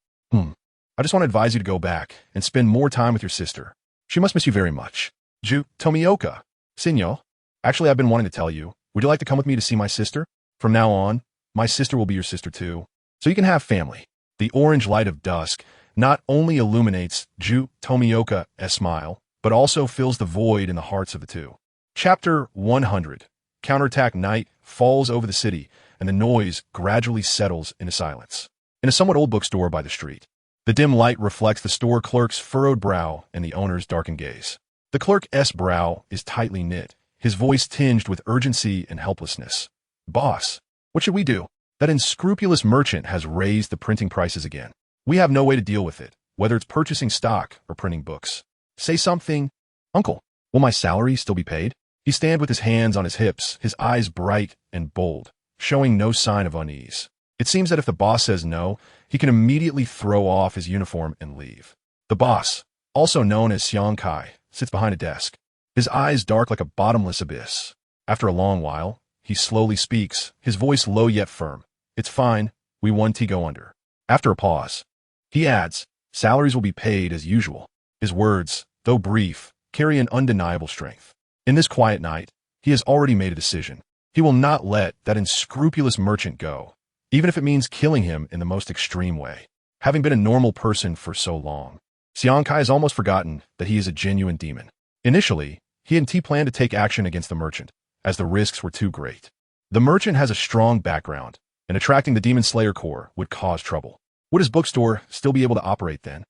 I just want to advise you to go back and spend more time with your sister. She must miss you very much." "Ju Tomioka. Senyo, actually I've been wanting to tell you. Would you like to come with me to see my sister? From now on, my sister will be your sister too, so you can have family." The orange light of dusk not only illuminates Ju Tomioka's smile, but also fills the void in the hearts of the two. Chapter 100. Counterattack. Night falls over the city, and the noise gradually settles into silence. In a somewhat old bookstore by the street, the dim light reflects the store clerk's furrowed brow and the owner's darkened gaze. The clerk's brow is tightly knit, his voice tinged with urgency and helplessness. "Boss, what should we do? That unscrupulous merchant has raised the printing prices again. We have no way to deal with it, whether it's purchasing stock or printing books. Say something." "Uncle, will my salary still be paid?" He stands with his hands on his hips, his eyes bright and bold, showing no sign of unease. It seems that if the boss says no, he can immediately throw off his uniform and leave. The boss, also known as Xiangkai, sits behind a desk, his eyes dark like a bottomless abyss. After a long while, he slowly speaks, his voice low yet firm. It's fine, we won't go under. After a pause, he adds, salaries will be paid as usual. His words, though brief, carry an undeniable strength. In this quiet night, he has already made a decision. He will not let that unscrupulous merchant go, even if it means killing him in the most extreme way. Having been a normal person for so long, Xiangkai has almost forgotten that he is a genuine demon. Initially, he and T planned to take action against the merchant, as the risks were too great. The merchant has a strong background, and attracting the Demon Slayer Corps would cause trouble. Would his bookstore still be able to operate then?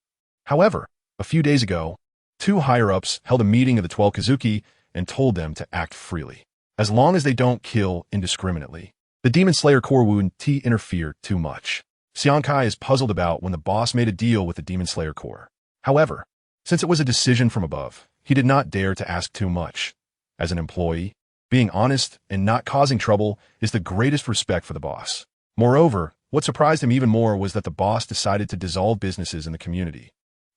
However, a few days ago, two higher-ups held a meeting of the 12 Kazuki and told them to act freely. As long as they don't kill indiscriminately, the Demon Slayer Corps wouldn't interfere too much. Xiangkai is puzzled about when the boss made a deal with the Demon Slayer Corps. However, since it was a decision from above, he did not dare to ask too much. As an employee, being honest and not causing trouble is the greatest respect for the boss. Moreover, what surprised him even more was that the boss decided to dissolve businesses in the community,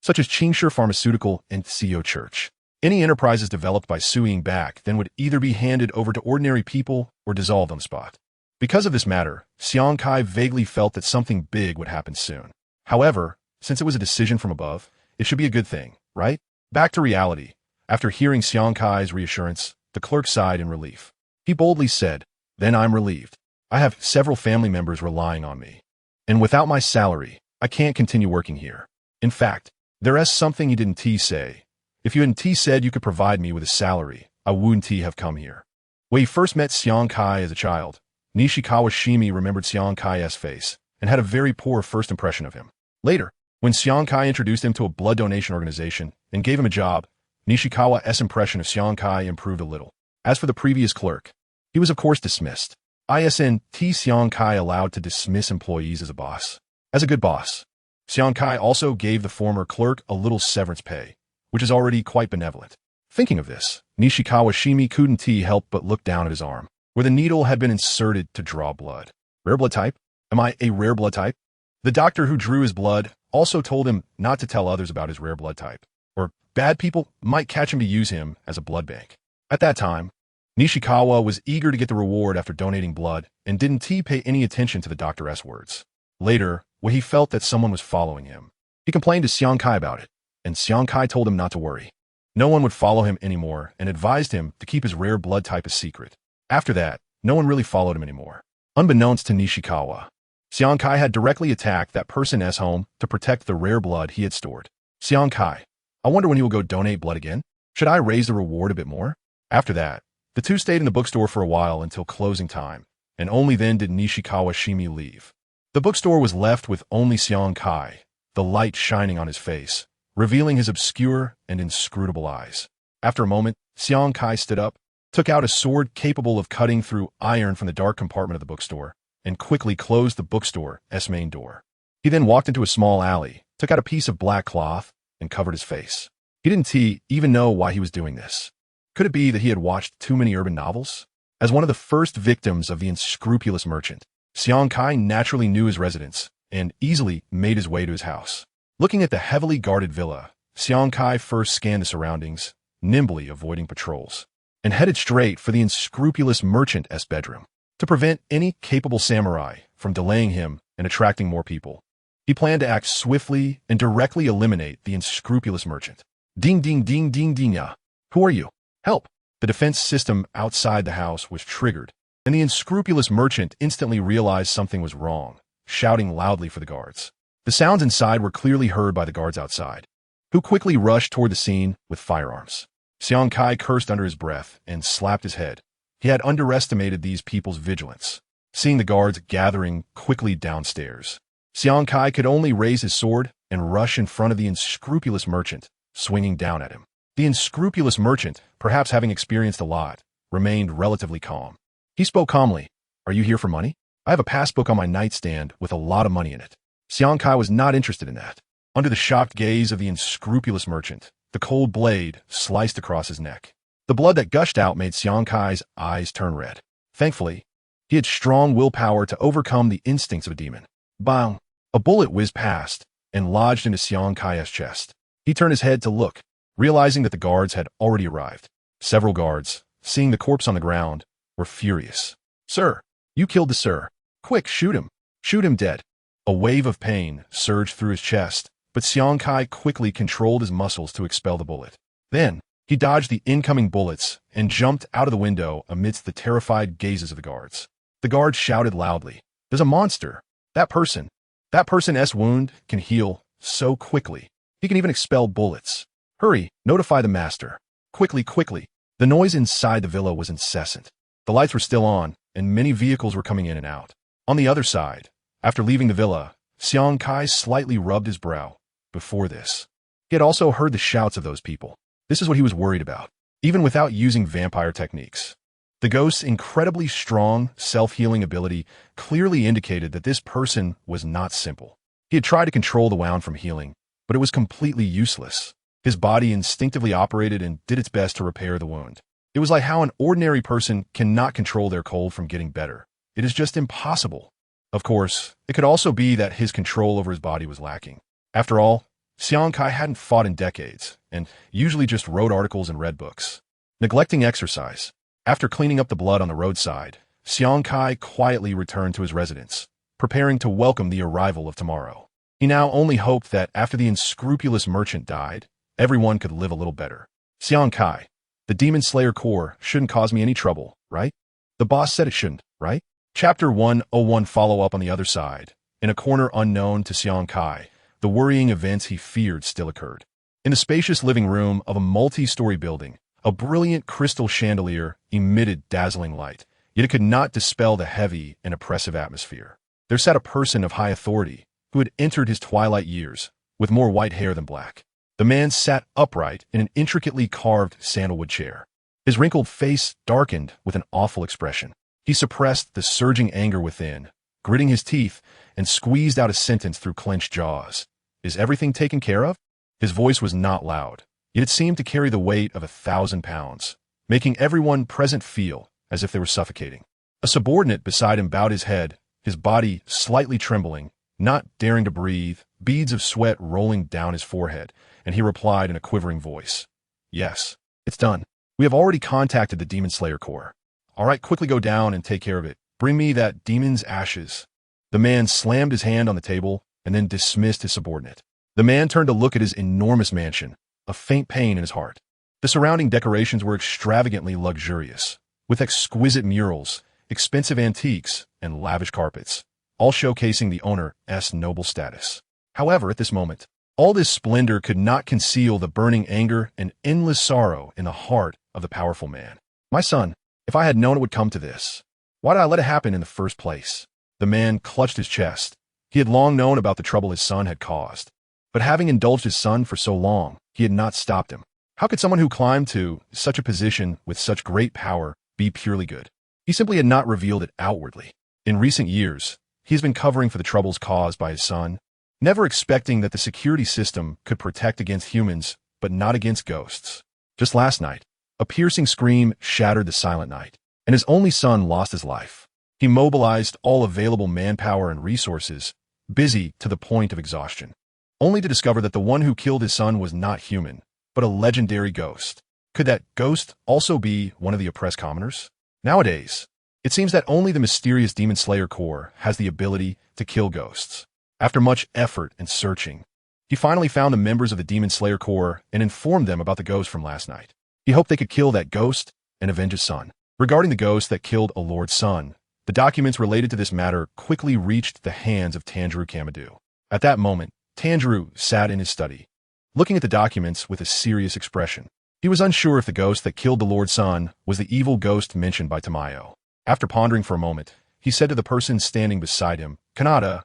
such as Qingshi Pharmaceutical and CEO Church. Any enterprises developed by suing back then would either be handed over to ordinary people or dissolved on the spot. Because of this matter, Xiangkai vaguely felt that something big would happen soon. However, since it was a decision from above, it should be a good thing, right? Back to reality. After hearing Xiangkai's reassurance, the clerk sighed in relief. He boldly said, "Then I'm relieved. I have several family members relying on me. And without my salary, I can't continue working here. In fact, there is something you didn't say. If you hadn't said you could provide me with a salary, I wouldn't have come here." When he first met Xiangkai as a child, Nishikawa Shimi remembered Xiangkai's face and had a very poor first impression of him. Later, when Xiangkai introduced him to a blood donation organization and gave him a job, Nishikawa's impression of Xiangkai improved a little. As for the previous clerk, he was of course dismissed. Isn't Xiangkai allowed to dismiss employees as a boss? As a good boss, Xiangkai also gave the former clerk a little severance pay, which is already quite benevolent. Thinking of this, Nishikawa Shimi couldn't help but look down at his arm, where the needle had been inserted to draw blood. Rare blood type? Am I a rare blood type? The doctor who drew his blood also told him not to tell others about his rare blood type, or bad people might catch him to use him as a blood bank. At that time, Nishikawa was eager to get the reward after donating blood and didn't pay any attention to the doctor's words. Later, when he felt that someone was following him, he complained to Xiangkai about it, and Xiangkai told him not to worry. No one would follow him anymore and advised him to keep his rare blood type a secret. After that, no one really followed him anymore. Unbeknownst to Nishikawa, Xiangkai had directly attacked that person's home to protect the rare blood he had stored. Xiangkai, I wonder when he will go donate blood again? Should I raise the reward a bit more? After that, the two stayed in the bookstore for a while until closing time, and only then did Nishikawa Shimi leave. The bookstore was left with only Xiangkai, the light shining on his face, revealing his obscure and inscrutable eyes. After a moment, Xiangkai stood up, took out a sword capable of cutting through iron from the dark compartment of the bookstore, and quickly closed the bookstore's main door. He then walked into a small alley, took out a piece of black cloth, and covered his face. He didn't even know why he was doing this. Could it be that he had watched too many urban novels? As one of the first victims of the unscrupulous merchant, Xiangkai naturally knew his residence and easily made his way to his house. Looking at the heavily guarded villa, Xiangkai first scanned the surroundings, nimbly avoiding patrols, and headed straight for the unscrupulous merchant's bedroom. To prevent any capable samurai from delaying him and attracting more people, he planned to act swiftly and directly eliminate the unscrupulous merchant. Ding ding ding ding ding ya. Who are you? Help! The defense system outside the house was triggered, and the unscrupulous merchant instantly realized something was wrong, shouting loudly for the guards. The sounds inside were clearly heard by the guards outside, who quickly rushed toward the scene with firearms. Xiangkai cursed under his breath and slapped his head. He had underestimated these people's vigilance. Seeing the guards gathering quickly downstairs, Xiangkai could only raise his sword and rush in front of the unscrupulous merchant, swinging down at him. The unscrupulous merchant, perhaps having experienced a lot, remained relatively calm. He spoke calmly. "Are you here for money? I have a passbook on my nightstand with a lot of money in it." Xiangkai was not interested in that. Under the shocked gaze of the unscrupulous merchant, the cold blade sliced across his neck. The blood that gushed out made Xiangkai's eyes turn red. Thankfully, he had strong willpower to overcome the instincts of a demon. Bang! A bullet whizzed past and lodged into Xiangkai's chest. He turned his head to look, realizing that the guards had already arrived. Several guards, seeing the corpse on the ground, were furious. Sir, you killed the sir. Quick, shoot him. Shoot him dead. A wave of pain surged through his chest, but Xiang Kai quickly controlled his muscles to expel the bullet. Then, he dodged the incoming bullets and jumped out of the window amidst the terrified gazes of the guards. The guards shouted loudly, "There's a monster! That person's wound can heal so quickly. He can even expel bullets. Hurry, notify the master. Quickly, quickly." The noise inside the villa was incessant. The lights were still on, and many vehicles were coming in and out. On the other side, after leaving the villa, Xiang Kai slightly rubbed his brow. Before this, he had also heard the shouts of those people. This is what he was worried about, even without using vampire techniques. The ghost's incredibly strong, self-healing ability clearly indicated that this person was not simple. He had tried to control the wound from healing, but it was completely useless. His body instinctively operated and did its best to repair the wound. It was like how an ordinary person cannot control their cold from getting better. It is just impossible. Of course, it could also be that his control over his body was lacking. After all, Xiang Kai hadn't fought in decades, and usually just wrote articles and read books. Neglecting exercise. After cleaning up the blood on the roadside, Xiang Kai quietly returned to his residence, preparing to welcome the arrival of tomorrow. He now only hoped that after the unscrupulous merchant died, everyone could live a little better. "Xiang Kai, the Demon Slayer Corps shouldn't cause me any trouble, right? The boss said it shouldn't, right?" Chapter 101 follow-up on the other side. In a corner unknown to Xiang Kai, the worrying events he feared still occurred. In the spacious living room of a multi-story building, a brilliant crystal chandelier emitted dazzling light, yet it could not dispel the heavy and oppressive atmosphere. There sat a person of high authority who had entered his twilight years, with more white hair than black. The man sat upright in an intricately carved sandalwood chair. His wrinkled face darkened with an awful expression. He suppressed the surging anger within, gritting his teeth, and squeezed out a sentence through clenched jaws. "Is everything taken care of?" His voice was not loud, yet it seemed to carry the weight of 1,000 pounds, making everyone present feel as if they were suffocating. A subordinate beside him bowed his head, his body slightly trembling, not daring to breathe, beads of sweat rolling down his forehead, and he replied in a quivering voice, "Yes, it's done. We have already contacted the Demon Slayer Corps. All right, quickly go down and take care of it. Bring me that demon's ashes." The man slammed his hand on the table and then dismissed his subordinate. The man turned to look at his enormous mansion, a faint pain in his heart. The surrounding decorations were extravagantly luxurious, with exquisite murals, expensive antiques, and lavish carpets, all showcasing the owner's noble status. However, at this moment, all this splendor could not conceal the burning anger and endless sorrow in the heart of the powerful man. "My son, if I had known it would come to this, why did I let it happen in the first place?" The man clutched his chest. He had long known about the trouble his son had caused. But having indulged his son for so long, he had not stopped him. How could someone who climbed to such a position with such great power be purely good? He simply had not revealed it outwardly. In recent years, he has been covering for the troubles caused by his son, never expecting that the security system could protect against humans, but not against ghosts. Just last night, a piercing scream shattered the silent night, and his only son lost his life. He mobilized all available manpower and resources, busy to the point of exhaustion, only to discover that the one who killed his son was not human, but a legendary ghost. Could that ghost also be one of the oppressed commoners? Nowadays, it seems that only the mysterious Demon Slayer Corps has the ability to kill ghosts. After much effort and searching, he finally found the members of the Demon Slayer Corps and informed them about the ghost from last night. He hoped they could kill that ghost and avenge his son. Regarding the ghost that killed a lord's son, the documents related to this matter quickly reached the hands of Tanjiro Kamado. At that moment, Tanjiro sat in his study, looking at the documents with a serious expression. He was unsure if the ghost that killed the lord's son was the evil ghost mentioned by Tamayo. After pondering for a moment, he said to the person standing beside him, Kanata,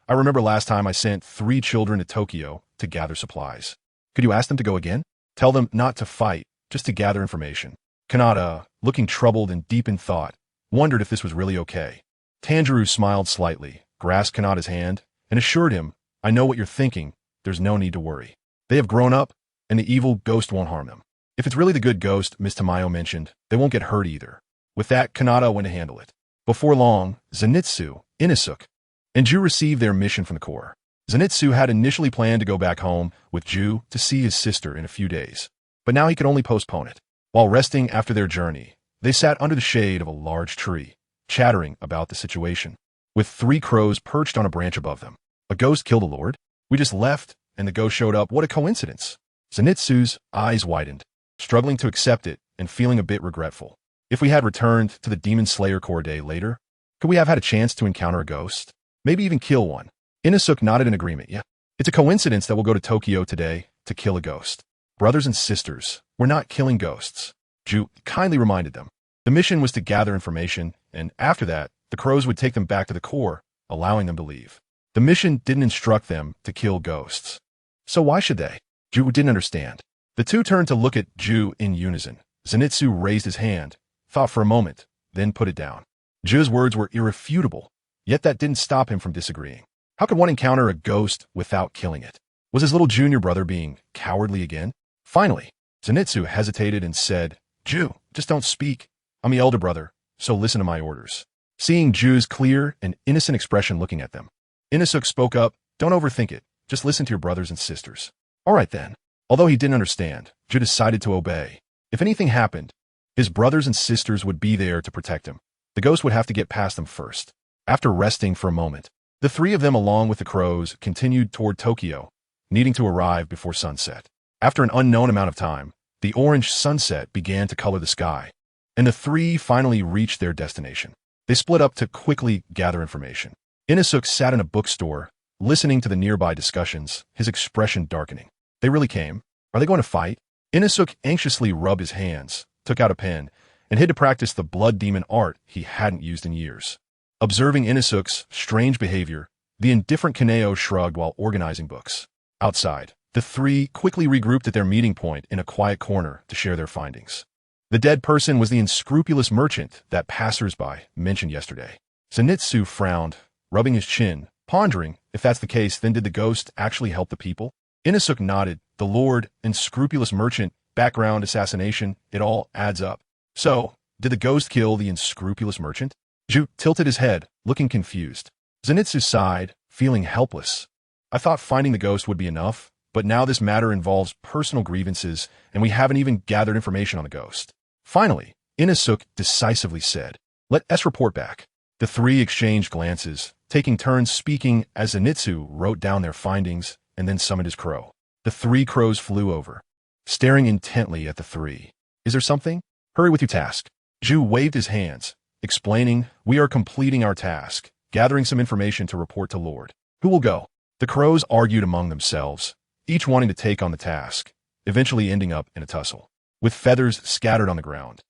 I remember last time I sent 3 children to Tokyo to gather supplies. Could you ask them to go again? Tell them not to fight, just to gather information." Kanata, looking troubled and deep in thought, wondered if this was really okay. Tanjiro smiled slightly, grasped Kanata's hand, and assured him, "I know what you're thinking. There's no need to worry. They have grown up, and the evil ghost won't harm them. If it's really the good ghost Miss Tamayo mentioned, they won't get hurt either." With that, Kanata went to handle it. Before long, Zenitsu, Inosuke, and Ju received their mission from the Corps. Zenitsu had initially planned to go back home with Ju to see his sister in a few days, but now he could only postpone it. While resting after their journey, They sat under the shade of a large tree, chattering about the situation, with 3 crows perched on a branch above them. A ghost killed a lord? We just left, and the ghost showed up. What a coincidence. Zenitsu's eyes widened, struggling to accept it and feeling a bit regretful. If we had returned to the Demon Slayer Core day later, could we have had a chance to encounter a ghost? Maybe even kill one? Inosuke nodded in agreement. Yeah. It's a coincidence that we'll go to Tokyo today to kill a ghost. Brothers and sisters, we're not killing ghosts. Ju kindly reminded them. The mission was to gather information, and after that, the crows would take them back to the core, allowing them to leave. The mission didn't instruct them to kill ghosts. So why should they? Ju didn't understand. The two turned to look at Ju in unison. Zenitsu raised his hand, thought for a moment, then put it down. Ju's words were irrefutable, yet that didn't stop him from disagreeing. How could one encounter a ghost without killing it? Was his little junior brother being cowardly again? Finally, Zenitsu hesitated and said, Ju, just don't speak. I'm the elder brother, so listen to my orders. Seeing Ju's clear and innocent expression looking at them, Inosuke spoke up, don't overthink it, just listen to your brothers and sisters. All right then. Although he didn't understand, Ju decided to obey. If anything happened, his brothers and sisters would be there to protect him. The ghost would have to get past them first. After resting for a moment, the 3 of them along with the crows continued toward Tokyo, needing to arrive before sunset. After an unknown amount of time, the orange sunset began to color the sky, and the 3 finally reached their destination. They split up to quickly gather information. Inosuke sat in a bookstore, listening to the nearby discussions, his expression darkening. They really came? Are they going to fight? Inosuke anxiously rubbed his hands, took out a pen, and hid to practice the blood demon art he hadn't used in years. Observing Inosuke's strange behavior, the indifferent Kaneo shrugged while organizing books. Outside, the 3 quickly regrouped at their meeting point in a quiet corner to share their findings. The dead person was the unscrupulous merchant that passers-by mentioned yesterday. Zenitsu frowned, rubbing his chin, pondering if that's the case, then did the ghost actually help the people? Inosuke nodded. The lord, unscrupulous merchant, background assassination, it all adds up. So, did the ghost kill the unscrupulous merchant? Ju tilted his head, looking confused. Zenitsu sighed, feeling helpless. I thought finding the ghost would be enough, but now this matter involves personal grievances, and we haven't even gathered information on the ghost. Finally, Inosuke decisively said, let us report back. The 3 exchanged glances, taking turns speaking as Zenitsu wrote down their findings and then summoned his crow. The 3 crows flew over, staring intently at the 3. Is there something? Hurry with your task. Ju waved his hands, explaining, we are completing our task, gathering some information to report to Lord. Who will go? The crows argued among themselves, each wanting to take on the task, eventually ending up in a tussle, with feathers scattered on the ground.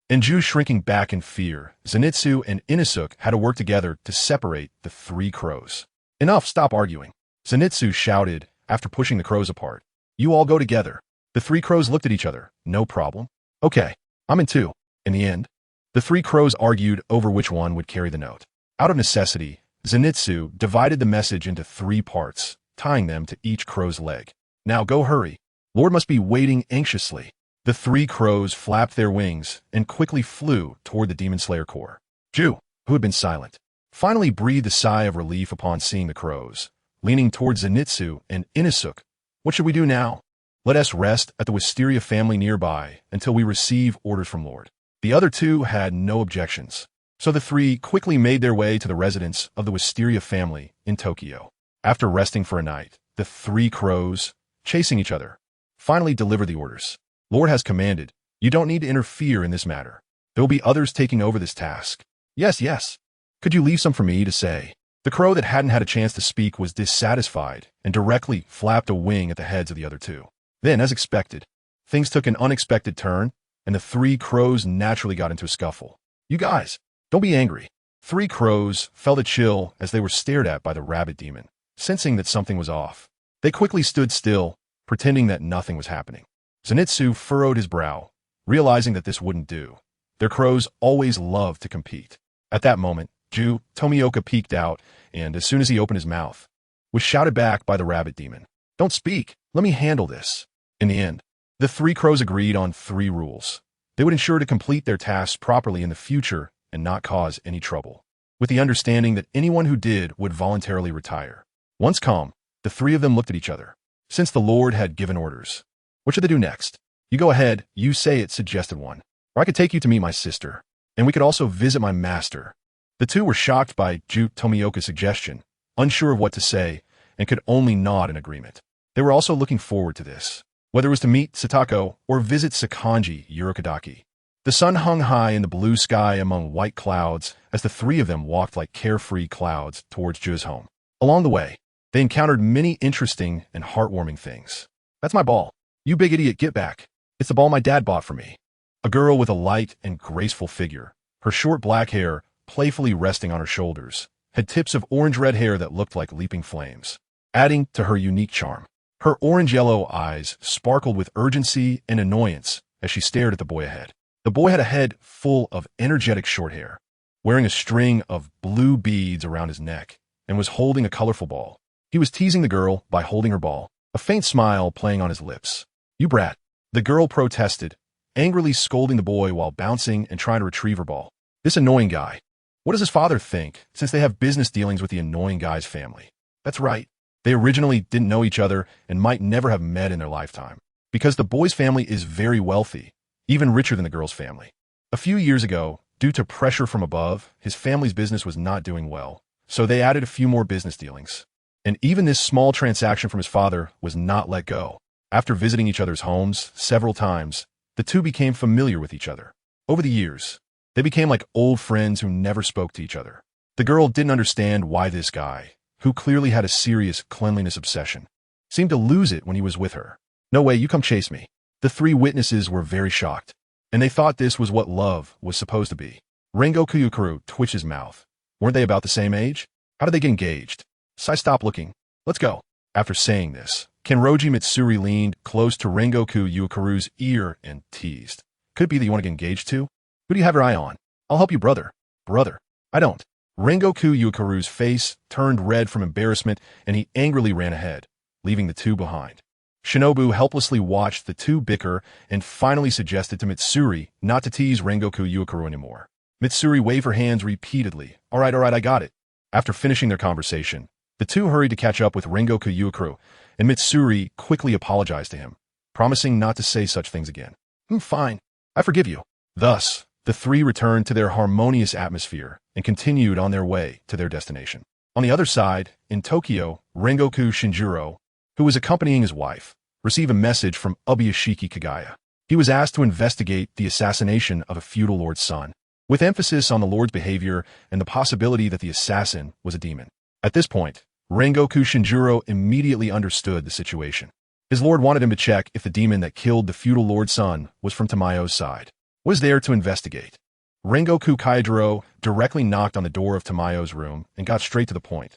And Ju shrinking back in fear, Zenitsu and Inosuke had to work together to separate the 3 crows. Enough, stop arguing. Zenitsu shouted after pushing the crows apart. You all go together. The 3 crows looked at each other. No problem. Okay, I'm in too. In the end, the 3 crows argued over which one would carry the note. Out of necessity, Zenitsu divided the message into 3 parts, tying them to each crow's leg. Now go hurry. Lord must be waiting anxiously. The 3 crows flapped their wings and quickly flew toward the Demon Slayer core. Ju, who had been silent, finally breathed a sigh of relief upon seeing the crows, leaning towards Zenitsu and Inosuke. What should we do now? Let us rest at the Wisteria family nearby until we receive orders from Lord. The other 2 had no objections, so the 3 quickly made their way to the residence of the Wisteria family in Tokyo. After resting for a night, the 3 crows, chasing each other, finally delivered the orders. Lord has commanded, you don't need to interfere in this matter. There will be others taking over this task. Yes, yes. Could you leave some for me to say? The crow that hadn't had a chance to speak was dissatisfied and directly flapped a wing at the heads of the other 2. Then, as expected, things took an unexpected turn, and the 3 crows naturally got into a scuffle. You guys, don't be angry. 3 crows felt a chill as they were stared at by the rabbit demon, sensing that something was off. They quickly stood still, pretending that nothing was happening. Zenitsu furrowed his brow, realizing that this wouldn't do. Their crows always loved to compete. At that moment, Ju Tomioka peeked out, and as soon as he opened his mouth, was shouted back by the rabbit demon. Don't speak. Let me handle this. In the end, the 3 crows agreed on 3 rules. They would ensure to complete their tasks properly in the future and not cause any trouble, with the understanding that anyone who did would voluntarily retire. Once calm, the 3 of them looked at each other. Since the Lord had given orders, what should they do next? You go ahead, you say it, suggested one. Or I could take you to meet my sister, and we could also visit my master. The two were shocked by Ju Tomioka's suggestion, unsure of what to say, and could only nod in agreement. They were also looking forward to this, whether it was to meet Satako or visit Sakanji Yurikadaki. The sun hung high in the blue sky among white clouds as the three of them walked like carefree clouds towards Ju's home. Along the way, they encountered many interesting and heartwarming things. That's my ball. You big idiot, get back. It's the ball my dad bought for me. A girl with a light and graceful figure, her short black hair playfully resting on her shoulders, had tips of orange-red hair that looked like leaping flames, adding to her unique charm. Her orange-yellow eyes sparkled with urgency and annoyance as she stared at the boy ahead. The boy had a head full of energetic short hair, wearing a string of blue beads around his neck, and was holding a colorful ball. He was teasing the girl by holding her ball, a faint smile playing on his lips. You brat. The girl protested, angrily scolding the boy while bouncing and trying to retrieve her ball. This annoying guy. What does his father think, since they have business dealings with the annoying guy's family? That's right. They originally didn't know each other and might never have met in their lifetime, because the boy's family is very wealthy, even richer than the girl's family. A few years ago, due to pressure from above, his family's business was not doing well, so they added a few more business dealings. And even this small transaction from his father was not let go. After visiting each other's homes several times, the two became familiar with each other. Over the years, they became like old friends who never spoke to each other. The girl didn't understand why this guy, who clearly had a serious cleanliness obsession, seemed to lose it when he was with her. No way, you come chase me. The three witnesses were very shocked, and they thought this was what love was supposed to be. Rengoku Yukuru twitched his mouth. Weren't they about the same age? How did they get engaged? Sai, stop looking. Let's go. After saying this, Kenroji Mitsuri leaned close to Rengoku Yukuru's ear and teased. Could it be that you want to get engaged to? Who do you have your eye on? I'll help you, brother. Brother. I don't. Rengoku Yukuru's face turned red from embarrassment, and he angrily ran ahead, leaving the two behind. Shinobu helplessly watched the two bicker and finally suggested to Mitsuri not to tease Rengoku Yukuru anymore. Mitsuri waved her hands repeatedly. All right, I got it. After finishing their conversation, the two hurried to catch up with Rengoku Yukuru, and Mitsuri quickly apologized to him, promising not to say such things again. Fine. I forgive you. Thus, the three returned to their harmonious atmosphere and continued on their way to their destination. On the other side, in Tokyo, Rengoku Shinjiro, who was accompanying his wife, received a message from Ubuyashiki Kagaya. He was asked to investigate the assassination of a feudal lord's son, with emphasis on the lord's behavior and the possibility that the assassin was a demon. At this point, Rengoku Shinjiro immediately understood the situation. His lord wanted him to check if the demon that killed the feudal lord's son was from Tamayo's side. Was there to investigate. Rengoku Kaijiro directly knocked on the door of Tamayo's room and got straight to the point.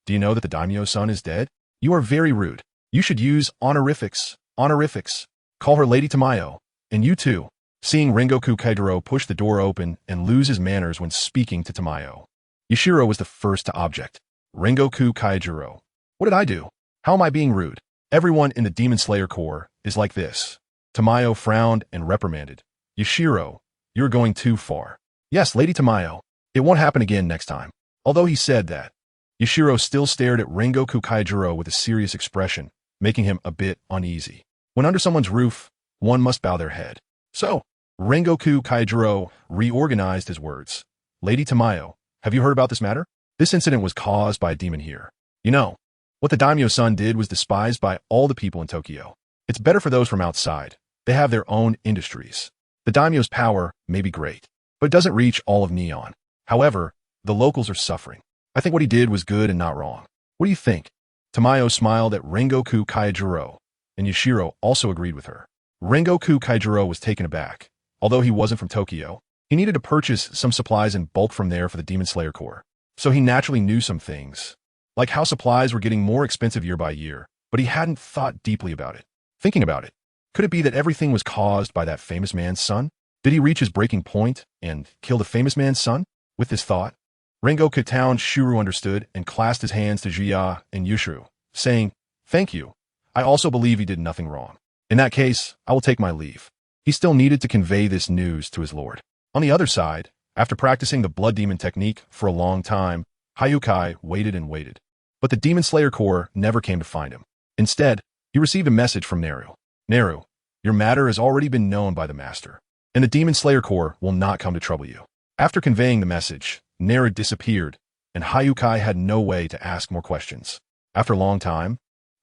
Do you know that the daimyo's son is dead? You are very rude. You should use honorifics. Honorifics. Call her Lady Tamayo. And you too. Seeing Rengoku Kaijiro push the door open and lose his manners when speaking to Tamayo, Yashiro was the first to object. Rengoku Kaijiro. What did I do? How am I being rude? Everyone in the Demon Slayer Corps is like this. Tamayo frowned and reprimanded. Yashiro, you're going too far. Yes, Lady Tamayo. It won't happen again next time. Although he said that, Yashiro still stared at Rengoku Kaijiro with a serious expression, making him a bit uneasy. When under someone's roof, one must bow their head. So, Rengoku Kaijiro reorganized his words. Lady Tamayo, have you heard about this matter? This incident was caused by a demon here. You know, what the daimyo's son did was despised by all the people in Tokyo. It's better for those from outside. They have their own industries. The daimyo's power may be great, but it doesn't reach all of Neon. However, the locals are suffering. I think what he did was good and not wrong. What do you think? Tamayo smiled at Rengoku Kaijiro, and Yashiro also agreed with her. Rengoku Kaijiro was taken aback. Although he wasn't from Tokyo, he needed to purchase some supplies in bulk from there for the Demon Slayer Corps. So he naturally knew some things, like how supplies were getting more expensive year by year, but he hadn't thought deeply about it. Thinking about it, could it be that everything was caused by that famous man's son? Did he reach his breaking point and kill the famous man's son? With this thought, Rengoku Town Shuru understood and clasped his hands to Jiya and Yushiro, saying, Thank you. I also believe he did nothing wrong. In that case, I will take my leave. He still needed to convey this news to his lord. On the other side, after practicing the blood demon technique for a long time, Hayukai waited and waited. But the Demon Slayer Corps never came to find him. Instead, he received a message from Neru. Neru, your matter has already been known by the master. and the Demon Slayer Corps will not come to trouble you. After conveying the message, Nera disappeared, and Hayukai had no way to ask more questions. After a long time,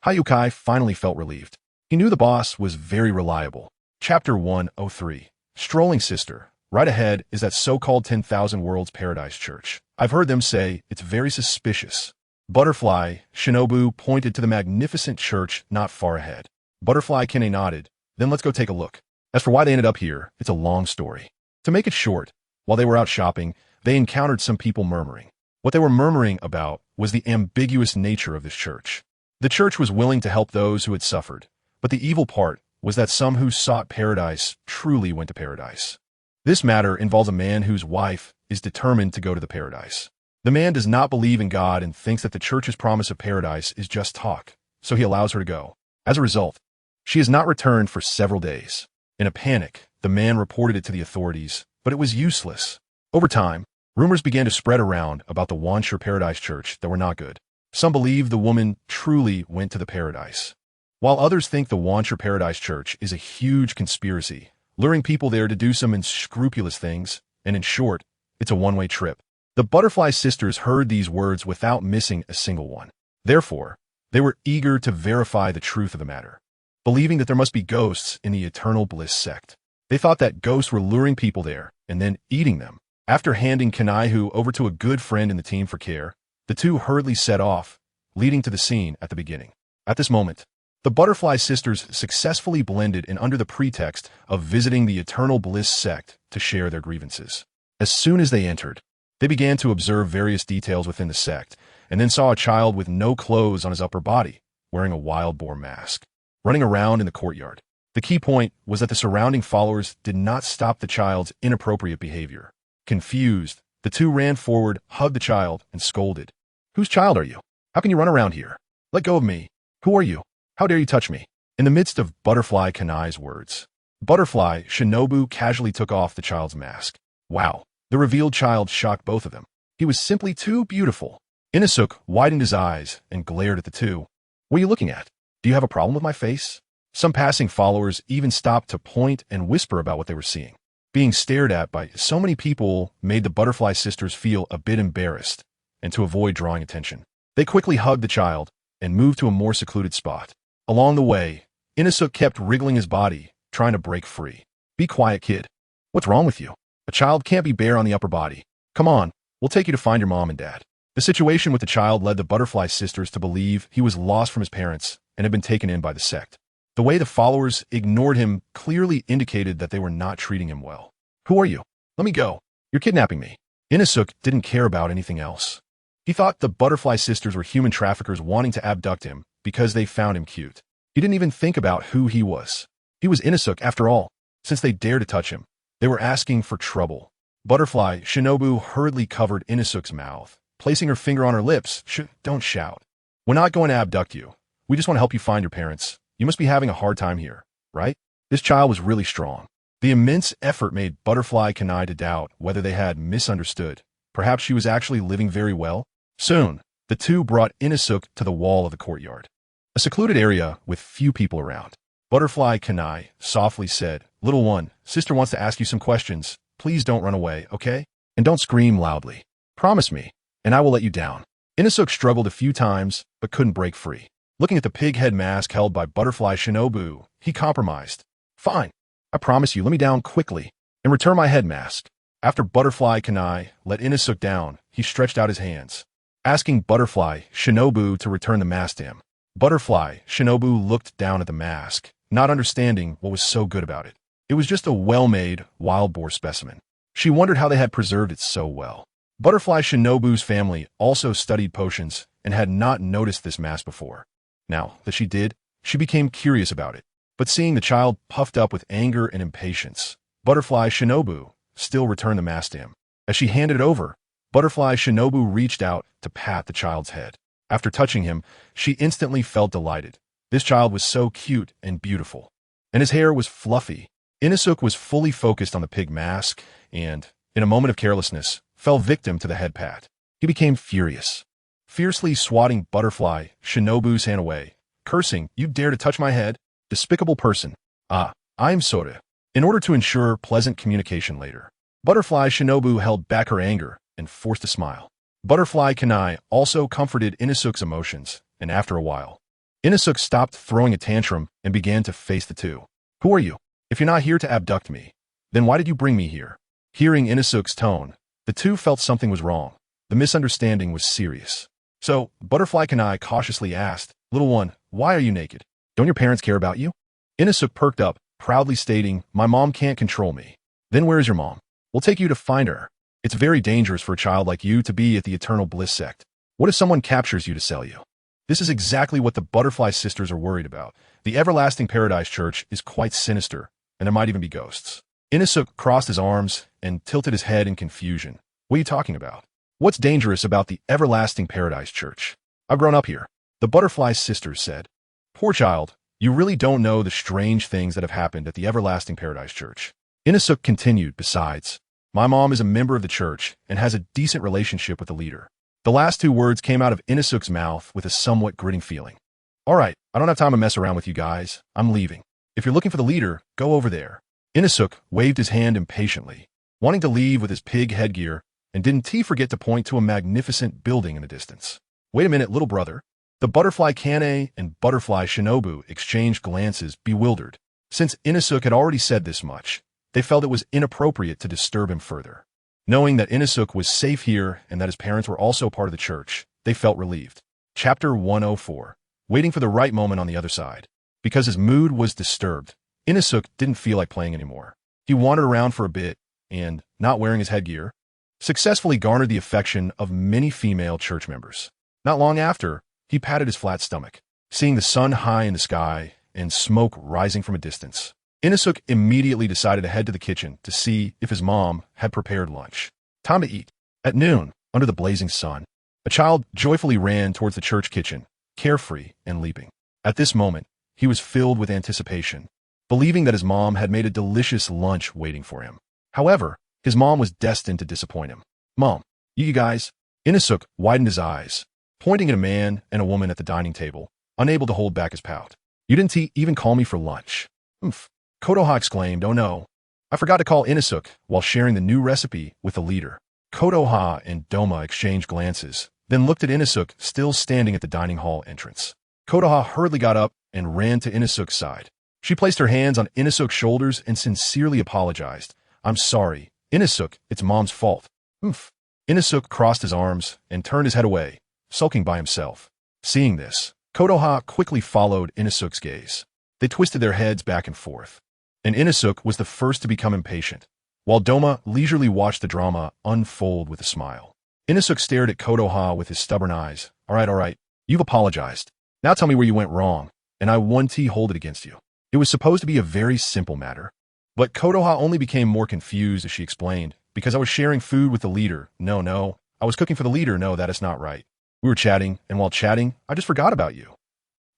Hayukai finally felt relieved. He knew the boss was very reliable. Chapter 103. Strolling Sister. Right ahead is that so-called 10,000 Worlds Paradise Church. I've heard them say it's very suspicious. Butterfly Shinobu pointed to the magnificent church not far ahead. Butterfly Kine nodded. Then let's go take a look. As for why they ended up here, it's a long story. To make it short, while they were out shopping, they encountered some people murmuring. What they were murmuring about was the ambiguous nature of this church. The church was willing to help those who had suffered, but the evil part was that some who sought paradise truly went to paradise. This matter involves a man whose wife is determined to go to the paradise. The man does not believe in God and thinks that the church's promise of paradise is just talk, so he allows her to go. As a result, she has not returned for several days. In a panic, the man reported it to the authorities, but it was useless. Over time, rumors began to spread around about the Wanshur Paradise Church that were not good. Some believe the woman truly went to the paradise, while others think the Wanshur Paradise Church is a huge conspiracy, luring people there to do some unscrupulous things, and in short, it's a one-way trip. The Butterfly Sisters heard these words without missing a single one. Therefore, they were eager to verify the truth of the matter, believing that there must be ghosts in the Eternal Bliss sect. They thought that ghosts were luring people there and then eating them. After handing Kanaihu over to a good friend in the team for care, the two hurriedly set off, leading to the scene at the beginning. At this moment, the Butterfly Sisters successfully blended in under the pretext of visiting the Eternal Bliss sect to share their grievances. As soon as they entered, they began to observe various details within the sect, and then saw a child with no clothes on his upper body, wearing a wild boar mask, running around in the courtyard. The key point was that the surrounding followers did not stop the child's inappropriate behavior. Confused, the two ran forward, hugged the child, and scolded. "Whose child are you? How can you run around here? Let go of me. Who are you? How dare you touch me?" In the midst of Butterfly Kanai's words, Butterfly Shinobu casually took off the child's mask. Wow, the revealed child shocked both of them. He was simply too beautiful. Inosuke widened his eyes and glared at the two. "What are you looking at? Do you have a problem with my face?" Some passing followers even stopped to point and whisper about what they were seeing. Being stared at by so many people made the Butterfly Sisters feel a bit embarrassed, and to avoid drawing attention, they quickly hugged the child and moved to a more secluded spot. Along the way, Inosuke kept wriggling his body, trying to break free. "Be quiet, kid. What's wrong with you? A child can't be bare on the upper body. Come on, we'll take you to find your mom and dad." The situation with the child led the Butterfly Sisters to believe he was lost from his parents and had been taken in by the sect. The way the followers ignored him clearly indicated that they were not treating him well. "Who are you? Let me go. You're kidnapping me." Inosuke didn't care about anything else. He thought the Butterfly Sisters were human traffickers wanting to abduct him because they found him cute. He didn't even think about who he was. He was Inosuke after all. Since they dared to touch him, they were asking for trouble. Butterfly Shinobu hurriedly covered Inosuke's mouth, placing her finger on her lips. Don't shout. We're not going to abduct you. We just want to help you find your parents. You must be having a hard time here, right?" This child was really strong. The immense effort made Butterfly Kanai to doubt whether they had misunderstood. Perhaps she was actually living very well. Soon, the two brought Inosuke to the wall of the courtyard, a secluded area with few people around. Butterfly Kanai softly said, "Little one, sister wants to ask you some questions. Please don't run away, okay? And don't scream loudly. Promise me, and I will let you down." Inosuke struggled a few times, but couldn't break free. Looking at the pig head mask held by Butterfly Shinobu, he compromised. "Fine. I promise you, let me down quickly, and return my head mask." After Butterfly Kanai let Inosuke down, he stretched out his hands, asking Butterfly Shinobu to return the mask to him. Butterfly Shinobu looked down at the mask, not understanding what was so good about it. It was just a well-made wild boar specimen. She wondered how they had preserved it so well. Butterfly Shinobu's family also studied potions and had not noticed this mask before. Now that she did, she became curious about it. But seeing the child puffed up with anger and impatience, Butterfly Shinobu still returned the mask to him. As she handed it over, Butterfly Shinobu reached out to pat the child's head. After touching him, she instantly felt delighted. This child was so cute and beautiful, and his hair was fluffy. Inosuke was fully focused on the pig mask and, in a moment of carelessness, fell victim to the head pat. He became furious, fiercely swatting Butterfly Shinobu's hand away, cursing, "You dare to touch my head? Despicable person. Ah, I am Sora. in order to ensure pleasant communication later. Butterfly Shinobu held back her anger and forced a smile. Butterfly Kanai also comforted Inosuke's emotions, and after a while, Inosuke stopped throwing a tantrum and began to face the two. Who are you? If you're not here to abduct me, then why did you bring me here? Hearing Inosuke's tone, the two felt something was wrong. The misunderstanding was serious. So, Butterfly Kanai cautiously asked, Little one, why are you naked? Don't your parents care about you? Inosuke perked up, proudly stating, My mom can't control me. Then where is your mom? We'll take you to find her. It's very dangerous for a child like you to be at the Eternal Bliss sect. What if someone captures you to sell you? This is exactly what the Butterfly sisters are worried about. The Everlasting Paradise Church is quite sinister, and there might even be ghosts. Inosuke crossed his arms and tilted his head in confusion. What are you talking about? What's dangerous about the Everlasting Paradise Church? I've grown up here, the Butterfly sisters said. Poor child, you really don't know the strange things that have happened at the Everlasting Paradise Church. Inosuke continued, besides, my mom is a member of the church and has a decent relationship with the leader. The last two words came out of Inosuke's mouth with a somewhat gritting feeling. All right, I don't have time to mess around with you guys. I'm leaving. If you're looking for the leader, go over there. Inosuke waved his hand impatiently, wanting to leave with his pig headgear, and didn't he forget to point to a magnificent building in the distance. Wait a minute, little brother. The Butterfly Kanai and Butterfly Shinobu exchanged glances, bewildered. Since Inosuke had already said this much, they felt it was inappropriate to disturb him further. Knowing that Inosuke was safe here and that his parents were also part of the church, they felt relieved. Chapter 104. Waiting for the right moment on the other side. Because his mood was disturbed, Inosuke didn't feel like playing anymore. He wandered around for a bit and, not wearing his headgear, successfully garnered the affection of many female church members. Not long after, he patted his flat stomach, seeing the sun high in the sky and smoke rising from a distance. Inosuke immediately decided to head to the kitchen to see if his mom had prepared lunch. Time to eat. At noon, under the blazing sun, a child joyfully ran towards the church kitchen, carefree and leaping. At this moment, he was filled with anticipation, believing that his mom had made a delicious lunch waiting for him. However, his mom was destined to disappoint him. Mom, you guys? Inosuke widened his eyes, pointing at a man and a woman at the dining table, unable to hold back his pout. You didn't even call me for lunch. Oomph. Kotoha exclaimed, oh no, I forgot to call Inosuke while sharing the new recipe with the leader. Kotoha and Doma exchanged glances, then looked at Inosuke still standing at the dining hall entrance. Kotoha hurriedly got up and ran to Inosuke's side. She placed her hands on Inosuke's shoulders and sincerely apologized. I'm sorry, Inosuke, it's mom's fault. Oomph. Inosuke crossed his arms and turned his head away, sulking by himself. Seeing this, Kotoha quickly followed Inosuke's gaze. They twisted their heads back and forth, and Inosuke was the first to become impatient, while Doma leisurely watched the drama unfold with a smile. Inosuke stared at Kotoha with his stubborn eyes. All right, you've apologized. Now tell me where you went wrong, and I hold it against you. It was supposed to be a very simple matter. But Kotoha only became more confused as she explained, because I was sharing food with the leader. No, I was cooking for the leader. No, that is not right. We were chatting, and while chatting, I just forgot about you.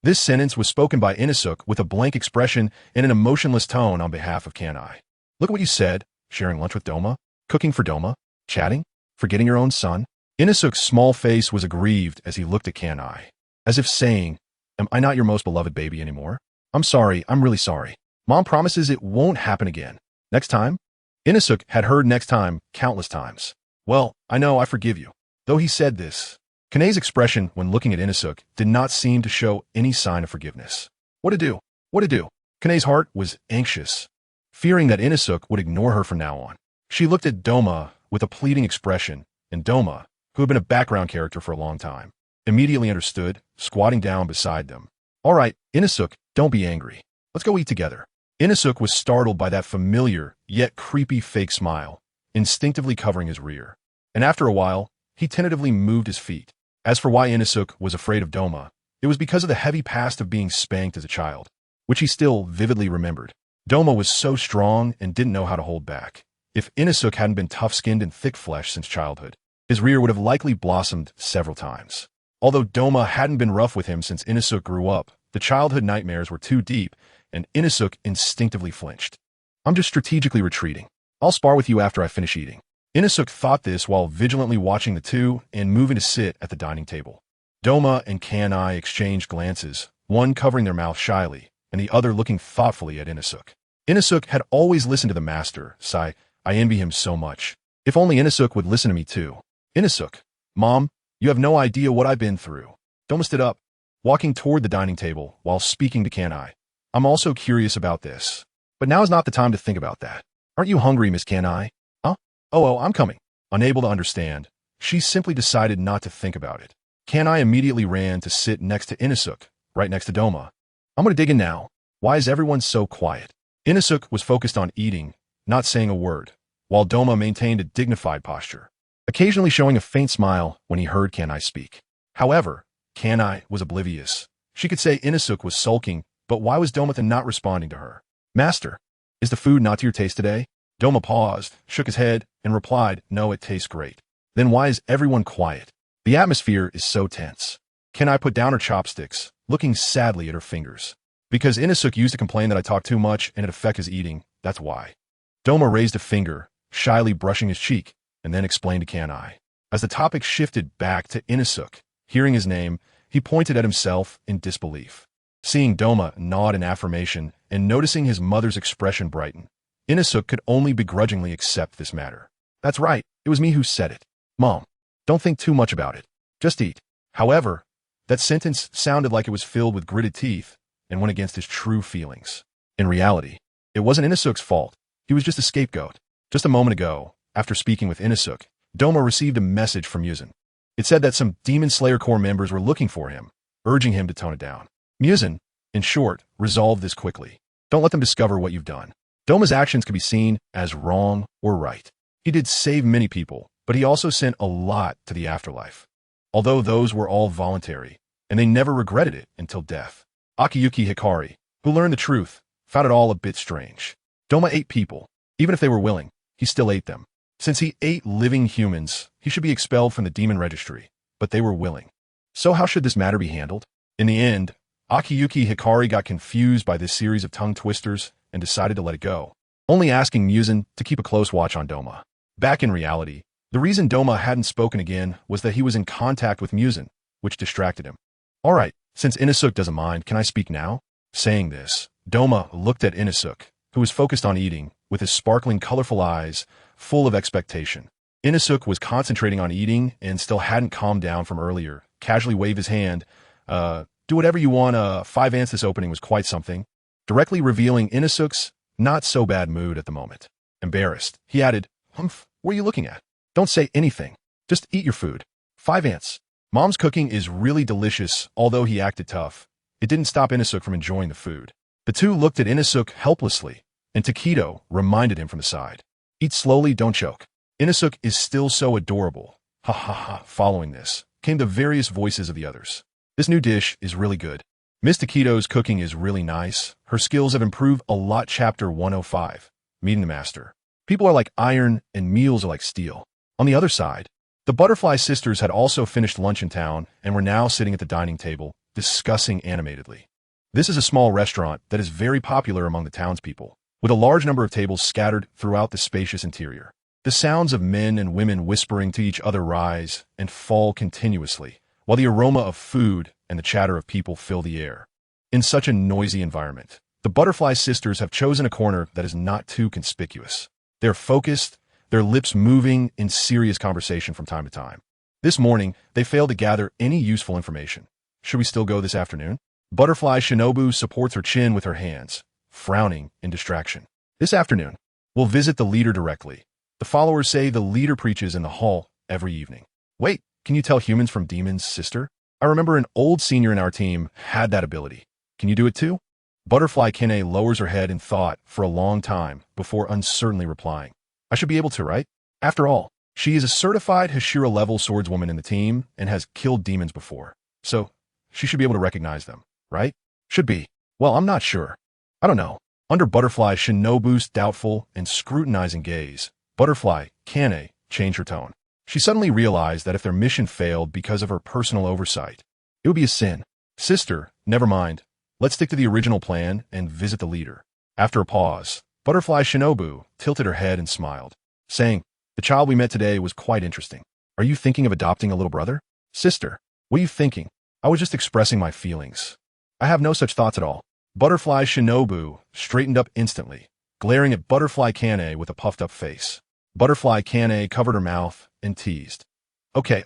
This sentence was spoken by Inosuke with a blank expression and an emotionless tone on behalf of Kanai. Look at what you said, sharing lunch with Doma, cooking for Doma, chatting, forgetting your own son. Inosuke's small face was aggrieved as he looked at Kanai, as if saying, am I not your most beloved baby anymore? I'm sorry, I'm really sorry. Mom promises it won't happen again. Next time? Inosuke had heard next time countless times. Well, I know, I forgive you. Though he said this, Kanei's expression when looking at Inosuke did not seem to show any sign of forgiveness. What to do? Kanei's heart was anxious, fearing that Inosuke would ignore her from now on. She looked at Doma with a pleading expression, and Doma, who had been a background character for a long time, immediately understood, squatting down beside them. All right, Inosuke, don't be angry. Let's go eat together. Inosuke was startled by that familiar, yet creepy fake smile, instinctively covering his rear. And after a while, he tentatively moved his feet. As for why Inosuke was afraid of Doma, it was because of the heavy past of being spanked as a child, which he still vividly remembered. Doma was so strong and didn't know how to hold back. If Inosuke hadn't been tough-skinned and thick-fleshed since childhood, his rear would have likely blossomed several times. Although Doma hadn't been rough with him since Inosuke grew up, the childhood nightmares were too deep, and Inosuke instinctively flinched. I'm just strategically retreating. I'll spar with you after I finish eating. Inosuke thought this while vigilantly watching the two and moving to sit at the dining table. Doma and Kanai exchanged glances, one covering their mouth shyly, and the other looking thoughtfully at Inosuke. Inosuke had always listened to the master. Sigh, I envy him so much. If only Inosuke would listen to me too. Inosuke, Mom, you have no idea what I've been through. Doma stood up, walking toward the dining table while speaking to Kanai. I'm also curious about this. But now is not the time to think about that. Aren't you hungry, Miss Kanai? Huh? Oh, I'm coming. Unable to understand, she simply decided not to think about it. Kanai immediately ran to sit next to Inosuke, right next to Doma. I'm going to dig in now. Why is everyone so quiet? Inosuke was focused on eating, not saying a word, while Doma maintained a dignified posture, occasionally showing a faint smile when he heard Kanai speak. However, Kanai was oblivious. She could say Inosuke was sulking, but why was Doma not responding to her? Master, is the food not to your taste today? Doma paused, shook his head, and replied, no, it tastes great. Then why is everyone quiet? The atmosphere is so tense. Kanai put down her chopsticks, looking sadly at her fingers. Because Inosuke used to complain that I talk too much and it affect his eating, that's why. Doma raised a finger, shyly brushing his cheek, and then explained to Kanai. As the topic shifted back to Inosuke, hearing his name, he pointed at himself in disbelief. Seeing Doma nod in affirmation and noticing his mother's expression brighten, Inosuke could only begrudgingly accept this matter. That's right, it was me who said it. Mom, don't think too much about it. Just eat. However, that sentence sounded like it was filled with gritted teeth and went against his true feelings. In reality, it wasn't Inosuke's fault. He was just a scapegoat. Just a moment ago, after speaking with Inosuke, Doma received a message from Muzan. It said that some Demon Slayer Corps members were looking for him, urging him to tone it down. Muzan, in short, resolve this quickly. Don't let them discover what you've done. Doma's actions could be seen as wrong or right. He did save many people, but he also sent a lot to the afterlife. Although those were all voluntary, and they never regretted it until death. Akiyuki Hikari, who learned the truth, found it all a bit strange. Doma ate people. Even if they were willing, he still ate them. Since he ate living humans, he should be expelled from the demon registry, but they were willing. So how should this matter be handled? In the end, Akiyuki Hikari got confused by this series of tongue twisters and decided to let it go, only asking Muzan to keep a close watch on Doma. Back in reality, the reason Doma hadn't spoken again was that he was in contact with Muzan, which distracted him. All right, since Inosuke doesn't mind, can I speak now? Saying this, Doma looked at Inosuke, who was focused on eating, with his sparkling, colorful eyes full of expectation. Inosuke was concentrating on eating and still hadn't calmed down from earlier, casually waved his hand. Do whatever you want, 5 ants this opening was quite something, directly revealing Inosuke's not-so-bad mood at the moment. Embarrassed, he added, Humph, what are you looking at? Don't say anything. Just eat your food. 5 ants. Mom's cooking is really delicious, although he acted tough. It didn't stop Inosuke from enjoying the food. The two looked at Inosuke helplessly, and Tsukihiro reminded him from the side. Eat slowly, don't choke. Inosuke is still so adorable. Ha ha ha. Following this, came the various voices of the others. This new dish is really good. Miss Takido's cooking is really nice. Her skills have improved a lot. Chapter 105. Meeting the Master. People are like iron and meals are like steel. On the other side, the Butterfly Sisters had also finished lunch in town and were now sitting at the dining table, discussing animatedly. This is a small restaurant that is very popular among the townspeople, with a large number of tables scattered throughout the spacious interior. The sounds of men and women whispering to each other rise and fall continuously, while the aroma of food and the chatter of people fill the air. In such a noisy environment, the Butterfly Sisters have chosen a corner that is not too conspicuous. They're focused, their lips moving in serious conversation from time to time. This morning, they failed to gather any useful information. Should we still go this afternoon? Butterfly Shinobu supports her chin with her hands, frowning in distraction. This afternoon, we'll visit the leader directly. The followers say the leader preaches in the hall every evening. Wait, can you tell humans from demons, sister? I remember an old senior in our team had that ability. Can you do it too? Butterfly Kine lowers her head in thought for a long time before uncertainly replying. I should be able to, right? After all, she is a certified Hashira-level swordswoman in the team and has killed demons before. So, she should be able to recognize them, right? Should be. Well, I'm not sure. I don't know. Under Butterfly Shinobu's doubtful and scrutinizing gaze, Butterfly Kane changed her tone. She suddenly realized that if their mission failed because of her personal oversight, it would be a sin. Sister, never mind. Let's stick to the original plan and visit the leader. After a pause, Butterfly Shinobu tilted her head and smiled, saying, the child we met today was quite interesting. Are you thinking of adopting a little brother? Sister, what are you thinking? I was just expressing my feelings. I have no such thoughts at all. Butterfly Shinobu straightened up instantly, glaring at Butterfly Kane with a puffed-up face. Butterfly Kane covered her mouth and teased. Okay.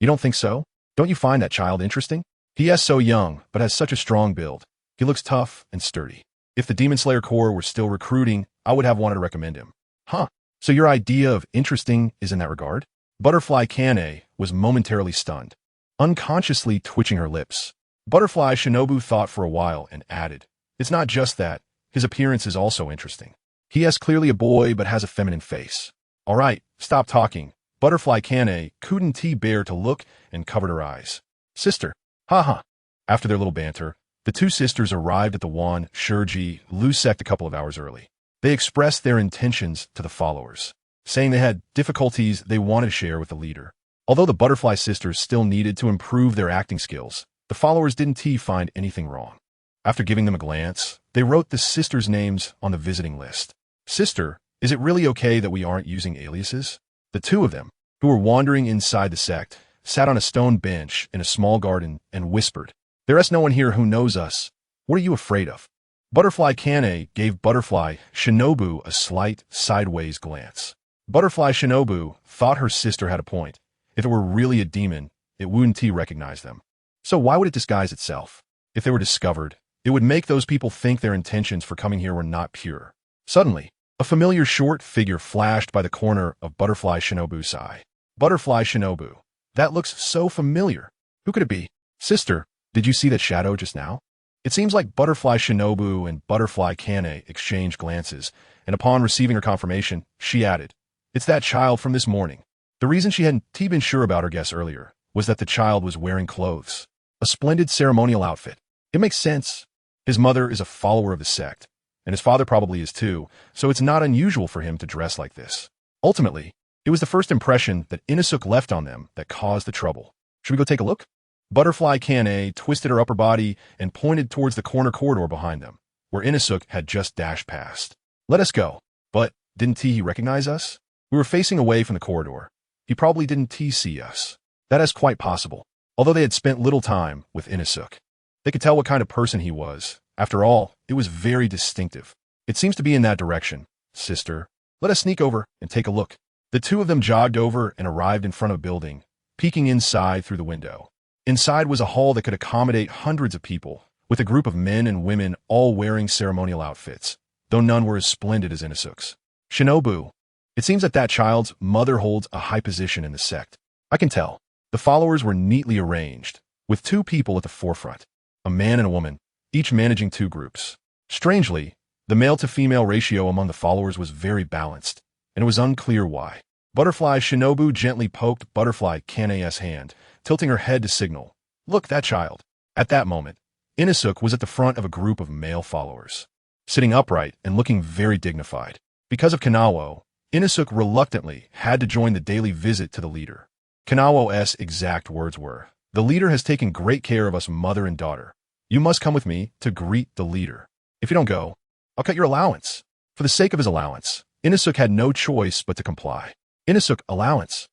You don't think so? Don't you find that child interesting? He is so young, but has such a strong build. He looks tough and sturdy. If the Demon Slayer Corps were still recruiting, I would have wanted to recommend him. Huh. So your idea of interesting is in that regard? Butterfly Kane was momentarily stunned, unconsciously twitching her lips. Butterfly Shinobu thought for a while and added, it's not just that. His appearance is also interesting. He is clearly a boy but has a feminine face. All right, stop talking. Butterfly Kane couldn't bear to look and covered her eyes. Sister. Haha. After their little banter, the two sisters arrived at the Wan Shurji Lu sect a couple of hours early. They expressed their intentions to the followers, saying they had difficulties they wanted to share with the leader. Although the Butterfly sisters still needed to improve their acting skills, the followers didn't find anything wrong. After giving them a glance, they wrote the sisters' names on the visiting list. Sister, is it really okay that we aren't using aliases? The two of them, who were wandering inside the sect, sat on a stone bench in a small garden and whispered, there is no one here who knows us. What are you afraid of? Butterfly Kane gave Butterfly Shinobu a slight sideways glance. Butterfly Shinobu thought her sister had a point. If it were really a demon, it wouldn't recognize them. So why would it disguise itself? If they were discovered, it would make those people think their intentions for coming here were not pure. Suddenly, a familiar short figure flashed by the corner of Butterfly Shinobu's eye. Butterfly Shinobu. That looks so familiar. Who could it be? Sister, did you see that shadow just now? It seems like Butterfly Shinobu and Butterfly Kane exchanged glances, and upon receiving her confirmation, she added, it's that child from this morning. The reason she hadn't been sure about her guess earlier was that the child was wearing clothes. A splendid ceremonial outfit. It makes sense. His mother is a follower of the sect, and his father probably is too, so it's not unusual for him to dress like this. Ultimately, it was the first impression that Inosuke left on them that caused the trouble. Should we go take a look? Butterfly Kane twisted her upper body and pointed towards the corridor behind them, where Inosuke had just dashed past. Let us go. But didn't he recognize us? We were facing away from the corridor. He probably didn't see us. That is quite possible. Although they had spent little time with Inosuke, they could tell what kind of person he was. After all, it was very distinctive. It seems to be in that direction. Sister, let us sneak over and take a look. The two of them jogged over and arrived in front of a building, peeking inside through the window. Inside was a hall that could accommodate hundreds of people, with a group of men and women all wearing ceremonial outfits, though none were as splendid as Inosuke's. Shinobu. It seems that child's mother holds a high position in the sect. I can tell. The followers were neatly arranged, with two people at the forefront, a man and a woman, each managing two groups. Strangely, the male-to-female ratio among the followers was very balanced, and it was unclear why. Butterfly Shinobu gently poked Butterfly Kane's hand, tilting her head to signal, look, that child. At that moment, Inosuke was at the front of a group of male followers, sitting upright and looking very dignified. Because of Kanawo, Inosuke reluctantly had to join the daily visit to the leader. Kanawo's exact words were, the leader has taken great care of us mother and daughter. You must come with me to greet the leader. If you don't go, I'll cut your allowance. For the sake of his allowance, Inosuke had no choice but to comply. Inosuke, allowance.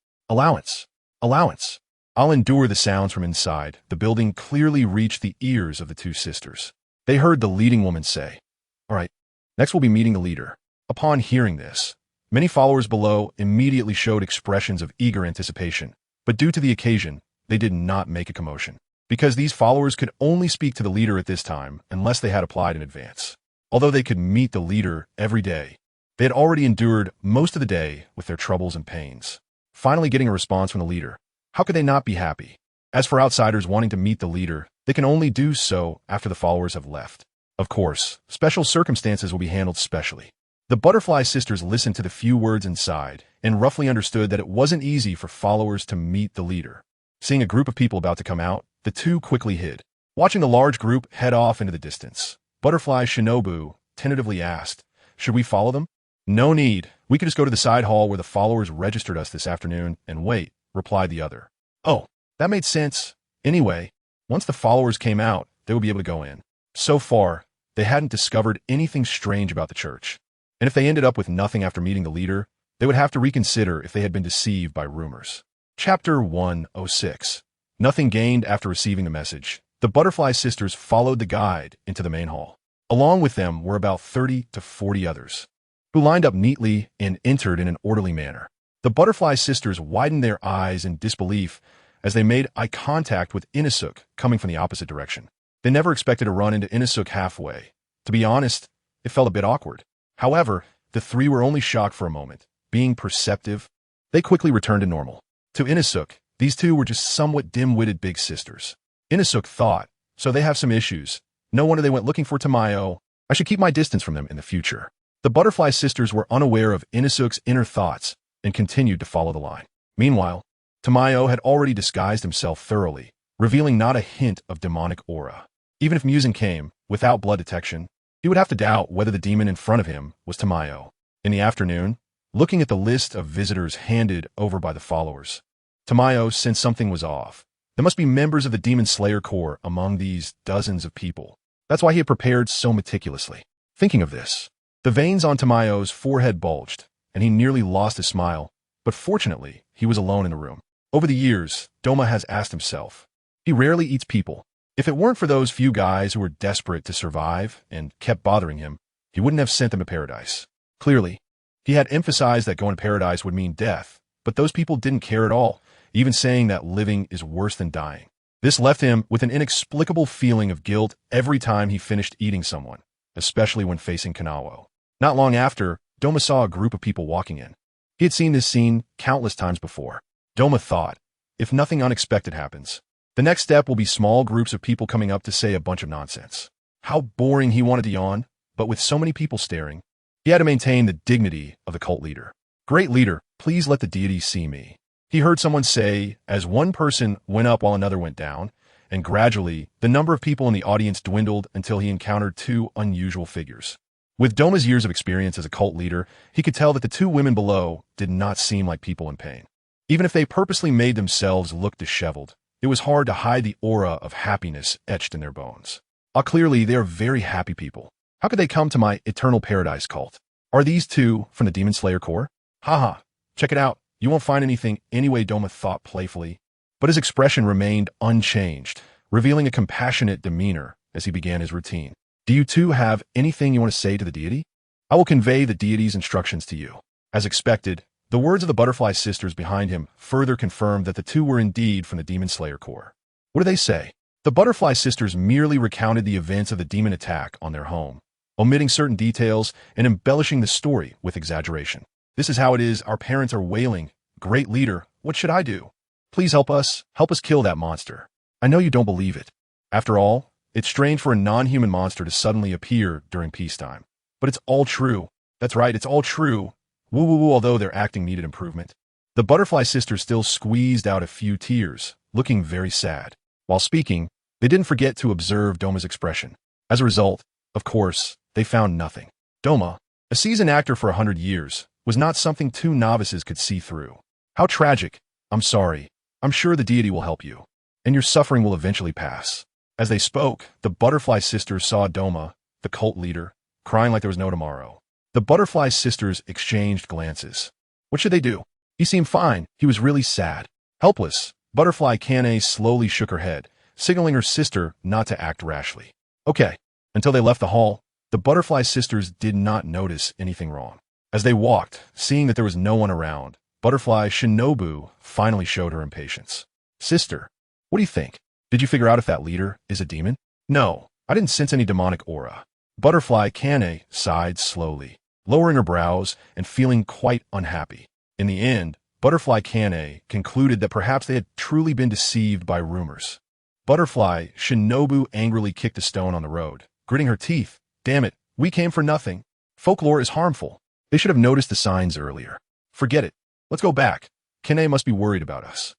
I'll endure the sounds from inside. The building clearly reached the ears of the two sisters. They heard the leading woman say, all right, next we'll be meeting the leader. Upon hearing this, many followers below immediately showed expressions of eager anticipation, but due to the occasion, they did not make a commotion, because these followers could only speak to the leader at this time unless they had applied in advance. Although they could meet the leader every day, they had already endured most of the day with their troubles and pains. Finally getting a response from the leader, how could they not be happy? As for outsiders wanting to meet the leader, they can only do so after the followers have left. Of course, special circumstances will be handled specially. The Butterfly sisters listened to the few words inside and roughly understood that it wasn't easy for followers to meet the leader. Seeing a group of people about to come out, the two quickly hid. Watching the large group head off into the distance, Butterfly Shinobu tentatively asked, should we follow them? No need. We could just go to the side hall where the followers registered us this afternoon and wait, replied the other. Oh, that made sense. Anyway, once the followers came out, they would be able to go in. So far, they hadn't discovered anything strange about the church. And if they ended up with nothing after meeting the leader, they would have to reconsider if they had been deceived by rumors. Chapter 106. Nothing gained after receiving the message. The Butterfly sisters followed the guide into the main hall. Along with them were about 30 to 40 others, who lined up neatly and entered in an orderly manner. The butterfly sisters widened their eyes in disbelief as they made eye contact with Inosuke coming from the opposite direction. They never expected to run into Inosuke halfway. To be honest, it felt a bit awkward. However, the three were only shocked for a moment. Being perceptive, they quickly returned to normal. To Inosuke, these two were just somewhat dim-witted big sisters. Inosuke thought, so they have some issues. No wonder they went looking for Tamayo. I should keep my distance from them in the future. The butterfly sisters were unaware of Inosuke's inner thoughts and continued to follow the line. Meanwhile, Tamayo had already disguised himself thoroughly, revealing not a hint of demonic aura. Even if Muzan came, without blood detection, he would have to doubt whether the demon in front of him was Tamayo. In the afternoon, looking at the list of visitors handed over by the followers, Tamayo sensed something was off. There must be members of the Demon Slayer Corps among these dozens of people. That's why he had prepared so meticulously. Thinking of this, the veins on Tamayo's forehead bulged, and he nearly lost his smile, but fortunately, he was alone in the room. Over the years, Doma has asked himself, he rarely eats people. If it weren't for those few guys who were desperate to survive and kept bothering him, he wouldn't have sent them to paradise. Clearly, he had emphasized that going to paradise would mean death, but those people didn't care at all, even saying that living is worse than dying. This left him with an inexplicable feeling of guilt every time he finished eating someone, especially when facing Kanawo. Not long after, Doma saw a group of people walking in. He had seen this scene countless times before. Doma thought, if nothing unexpected happens, the next step will be small groups of people coming up to say a bunch of nonsense. How boring he wanted to yawn, but with so many people staring, he had to maintain the dignity of the cult leader. Great leader, please let the deities see me. He heard someone say as one person went up while another went down, and gradually the number of people in the audience dwindled until he encountered two unusual figures. With Doma's years of experience as a cult leader, he could tell that the two women below did not seem like people in pain. Even if they purposely made themselves look disheveled, it was hard to hide the aura of happiness etched in their bones. Clearly, they are very happy people. How could they come to my Eternal Paradise cult? Are these two from the Demon Slayer Corps? Haha, check it out. You won't find anything anyway, Doma thought playfully. But his expression remained unchanged, revealing a compassionate demeanor as he began his routine. Do you two have anything you want to say to the deity? I will convey the deity's instructions to you. As expected, the words of the butterfly sisters behind him further confirmed that the two were indeed from the Demon Slayer Corps. What do they say? The butterfly sisters merely recounted the events of the demon attack on their home, omitting certain details and embellishing the story with exaggeration. This is how it is, our parents are wailing. Great leader, what should I do? Please help us kill that monster. I know you don't believe it. After all, it's strange for a non-human monster to suddenly appear during peacetime. But it's all true. That's right, it's all true. Woo woo woo, although their acting needed improvement. The butterfly sisters still squeezed out a few tears, looking very sad. While speaking, they didn't forget to observe Doma's expression. As a result, of course, they found nothing. Doma, a seasoned actor for 100 years, was not something two novices could see through. How tragic. I'm sorry. I'm sure the deity will help you, and your suffering will eventually pass. As they spoke, the butterfly sisters saw Doma, the cult leader, crying like there was no tomorrow. The butterfly sisters exchanged glances. What should they do? He seemed fine. He was really sad. Helpless, Butterfly Kane slowly shook her head, signaling her sister not to act rashly. Okay. Until they left the hall, the butterfly sisters did not notice anything wrong. As they walked, seeing that there was no one around, Butterfly Shinobu finally showed her impatience. Sister, what do you think? Did you figure out if that leader is a demon? No, I didn't sense any demonic aura. Butterfly Kane sighed slowly, lowering her brows and feeling quite unhappy. In the end, Butterfly Kane concluded that perhaps they had truly been deceived by rumors. Butterfly Shinobu angrily kicked a stone on the road, gritting her teeth. Damn it, we came for nothing. Folklore is harmful. They should have noticed the signs earlier. Forget it. Let's go back. Kane must be worried about us.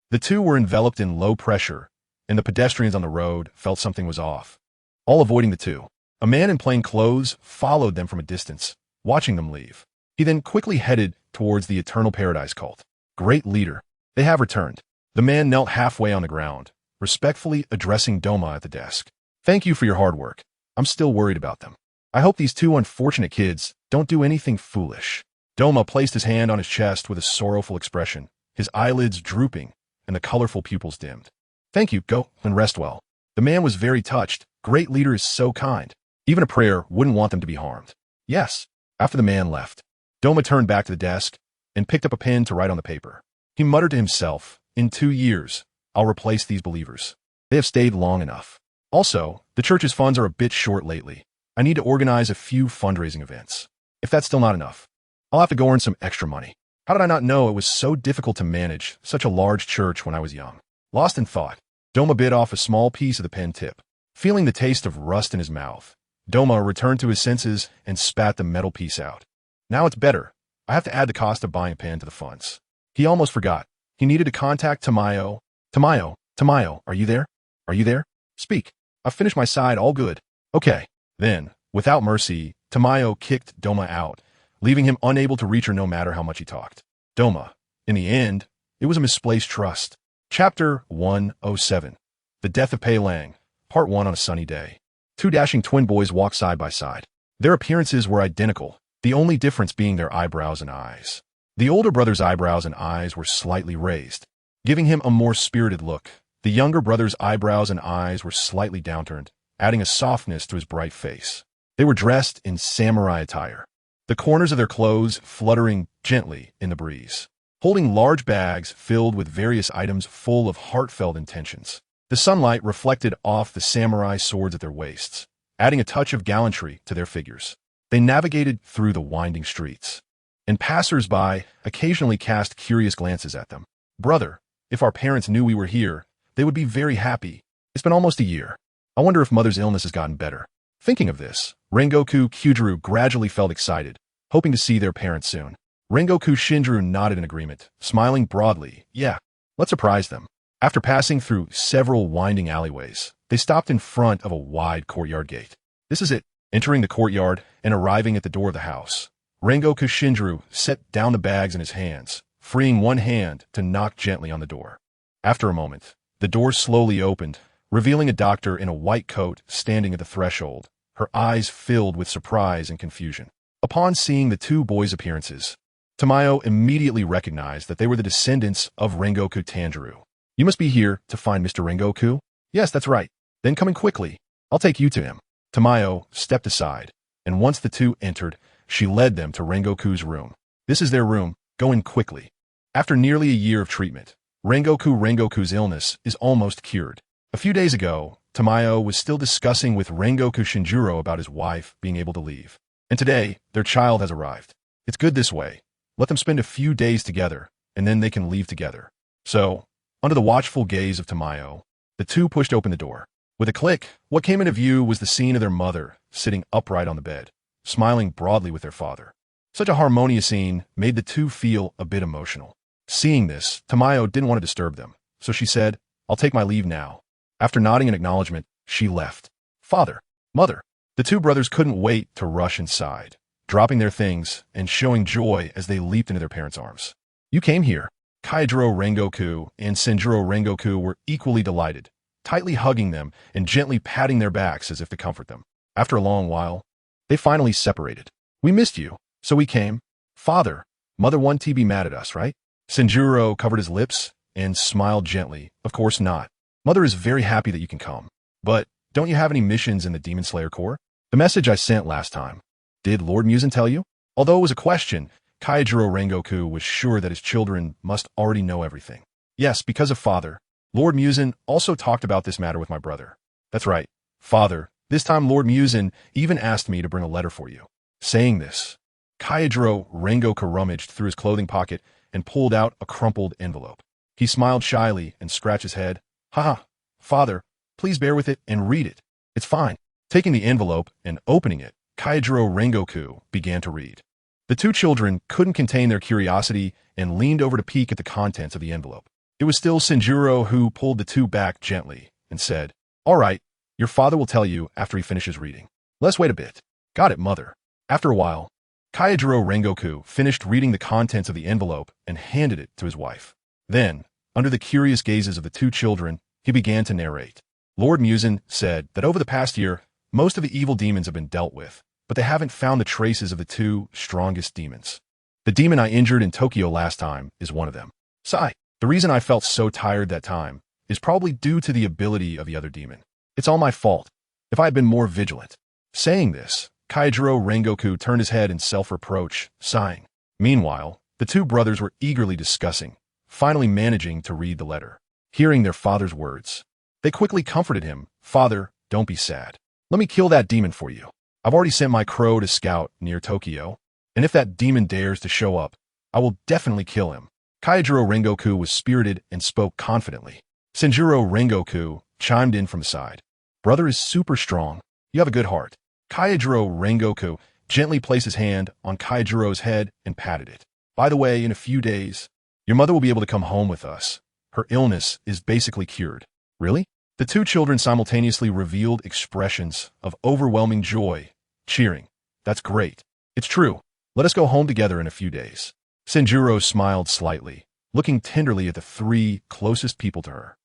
The two were enveloped in low pressure, and the pedestrians on the road felt something was off. All avoiding the two. A man in plain clothes followed them from a distance, watching them leave. He then quickly headed towards the Eternal Paradise cult. Great leader. They have returned. The man knelt halfway on the ground, respectfully addressing Doma at the desk. Thank you for your hard work. I'm still worried about them. I hope these two unfortunate kids don't do anything foolish. Doma placed his hand on his chest with a sorrowful expression, his eyelids drooping and the colorful pupils dimmed. Thank you, go and rest well. The man was very touched. Great leader is so kind. Even a prayer wouldn't want them to be harmed. Yes. After the man left, Doma turned back to the desk and picked up a pen to write on the paper. He muttered to himself, in 2 years, I'll replace these believers. They have stayed long enough. Also, the church's funds are a bit short lately. I need to organize a few fundraising events. If that's still not enough, I'll have to go earn some extra money. How did I not know it was so difficult to manage such a large church when I was young? Lost in thought, Doma bit off a small piece of the pen tip. Feeling the taste of rust in his mouth, Doma returned to his senses and spat the metal piece out. Now it's better. I have to add the cost of buying a pen to the funds. He almost forgot. He needed to contact Tamayo. Tamayo, are you there? Are you there? Speak. I've finished my side, all good. Okay. Then, without mercy, Tamayo kicked Doma out, leaving him unable to reach her no matter how much he talked. Doma. In the end, it was a misplaced trust. Chapter 107. The Death of Pei Lang. Part 1 on a sunny day. Two dashing twin boys walked side by side. Their appearances were identical, the only difference being their eyebrows and eyes. The older brother's eyebrows and eyes were slightly raised, giving him a more spirited look. The younger brother's eyebrows and eyes were slightly downturned, adding a softness to his bright face. They were dressed in samurai attire, the corners of their clothes fluttering gently in the breeze, holding large bags filled with various items full of heartfelt intentions. The sunlight reflected off the samurai swords at their waists, adding a touch of gallantry to their figures. They navigated through the winding streets, and passers-by occasionally cast curious glances at them. Brother, if our parents knew we were here, they would be very happy. It's been almost a year. I wonder if mother's illness has gotten better. Thinking of this, Rengoku Kyujiro gradually felt excited, hoping to see their parents soon. Rengoku Shinjiro nodded in agreement, smiling broadly. Yeah, let's surprise them. After passing through several winding alleyways, they stopped in front of a wide courtyard gate. This is it. Entering the courtyard and arriving at the door of the house, Rengoku Shinjiro set down the bags in his hands, freeing one hand to knock gently on the door. After a moment, the door slowly opened, revealing a doctor in a white coat standing at the threshold, her eyes filled with surprise and confusion. Upon seeing the two boys' appearances, Tamayo immediately recognized that they were the descendants of Rengoku Tanjiro. You must be here to find Mr. Rengoku? Yes, that's right. Then come in quickly. I'll take you to him. Tamayo stepped aside, and once the two entered, she led them to Rengoku's room. This is their room. Go in quickly. After nearly a year of treatment, Rengoku's illness is almost cured. A few days ago, Tamayo was still discussing with Rengoku Shinjiro about his wife being able to leave. And today, their child has arrived. It's good this way. Let them spend a few days together, and then they can leave together. So, under the watchful gaze of Tamayo, the two pushed open the door. With a click, what came into view was the scene of their mother sitting upright on the bed, smiling broadly with their father. Such a harmonious scene made the two feel a bit emotional. Seeing this, Tamayo didn't want to disturb them, so she said, I'll take my leave now. After nodding in acknowledgement, she left. Father, mother. The two brothers couldn't wait to rush inside, dropping their things and showing joy as they leaped into their parents' arms. You came here. Kaijiro Rengoku and Senjuro Rengoku were equally delighted, tightly hugging them and gently patting their backs as if to comfort them. After a long while, they finally separated. We missed you, so we came. Father, mother won't be mad at us, right? Senjuro covered his lips and smiled gently. Of course not. Mother is very happy that you can come. But don't you have any missions in the Demon Slayer Corps? The message I sent last time. Did Lord Muzan tell you? Although it was a question, Kaijiro Rengoku was sure that his children must already know everything. Yes, because of father. Lord Muzan also talked about this matter with my brother. That's right, father. This time Lord Muzan even asked me to bring a letter for you. Saying this, Kaijiro Rengoku rummaged through his clothing pocket and pulled out a crumpled envelope. He smiled shyly and scratched his head. Haha, father, please bear with it and read it. It's fine. Taking the envelope and opening it, Kaijiro Rengoku began to read. The two children couldn't contain their curiosity and leaned over to peek at the contents of the envelope. It was still Senjuro who pulled the two back gently and said, All right, your father will tell you after he finishes reading. Let's wait a bit. Got it, mother. After a while, Kaijiro Rengoku finished reading the contents of the envelope and handed it to his wife. Then, under the curious gazes of the two children, he began to narrate. Lord Muzan said that over the past year, most of the evil demons have been dealt with, but they haven't found the traces of the two strongest demons. The demon I injured in Tokyo last time is one of them. Sigh. The reason I felt so tired that time is probably due to the ability of the other demon. It's all my fault. If I had been more vigilant, Saying this, Kaijiro Rengoku turned his head in self-reproach, sighing. Meanwhile, the two brothers were eagerly discussing, finally managing to read the letter. Hearing their father's words, they quickly comforted him. Father, don't be sad. Let me kill that demon for you. I've already sent my crow to scout near Tokyo, and if that demon dares to show up, I will definitely kill him. Kaijiro Rengoku was spirited and spoke confidently. Senjuro Rengoku chimed in from the side. Brother is super strong. You have a good heart. Kaijiro Rengoku gently placed his hand on Kaijiro's head and patted it. By the way, in a few days, your mother will be able to come home with us. Her illness is basically cured. Really? The two children simultaneously revealed expressions of overwhelming joy, cheering. That's great. It's true. Let us go home together in a few days. Senjuro smiled slightly, looking tenderly at the three closest people to her.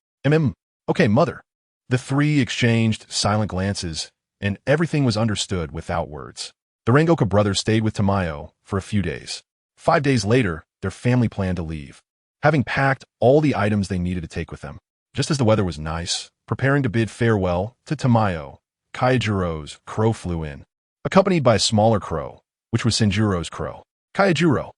Okay, mother. The three exchanged silent glances, and everything was understood without words. The Rengoku brothers stayed with Tamayo for a few days. 5 days later, their family planned to leave, having packed all the items they needed to take with them. Just as the weather was nice, preparing to bid farewell to Tamayo, Kaijiro's crow flew in, accompanied by a smaller crow, which was Senjuro's crow. Kaijiro,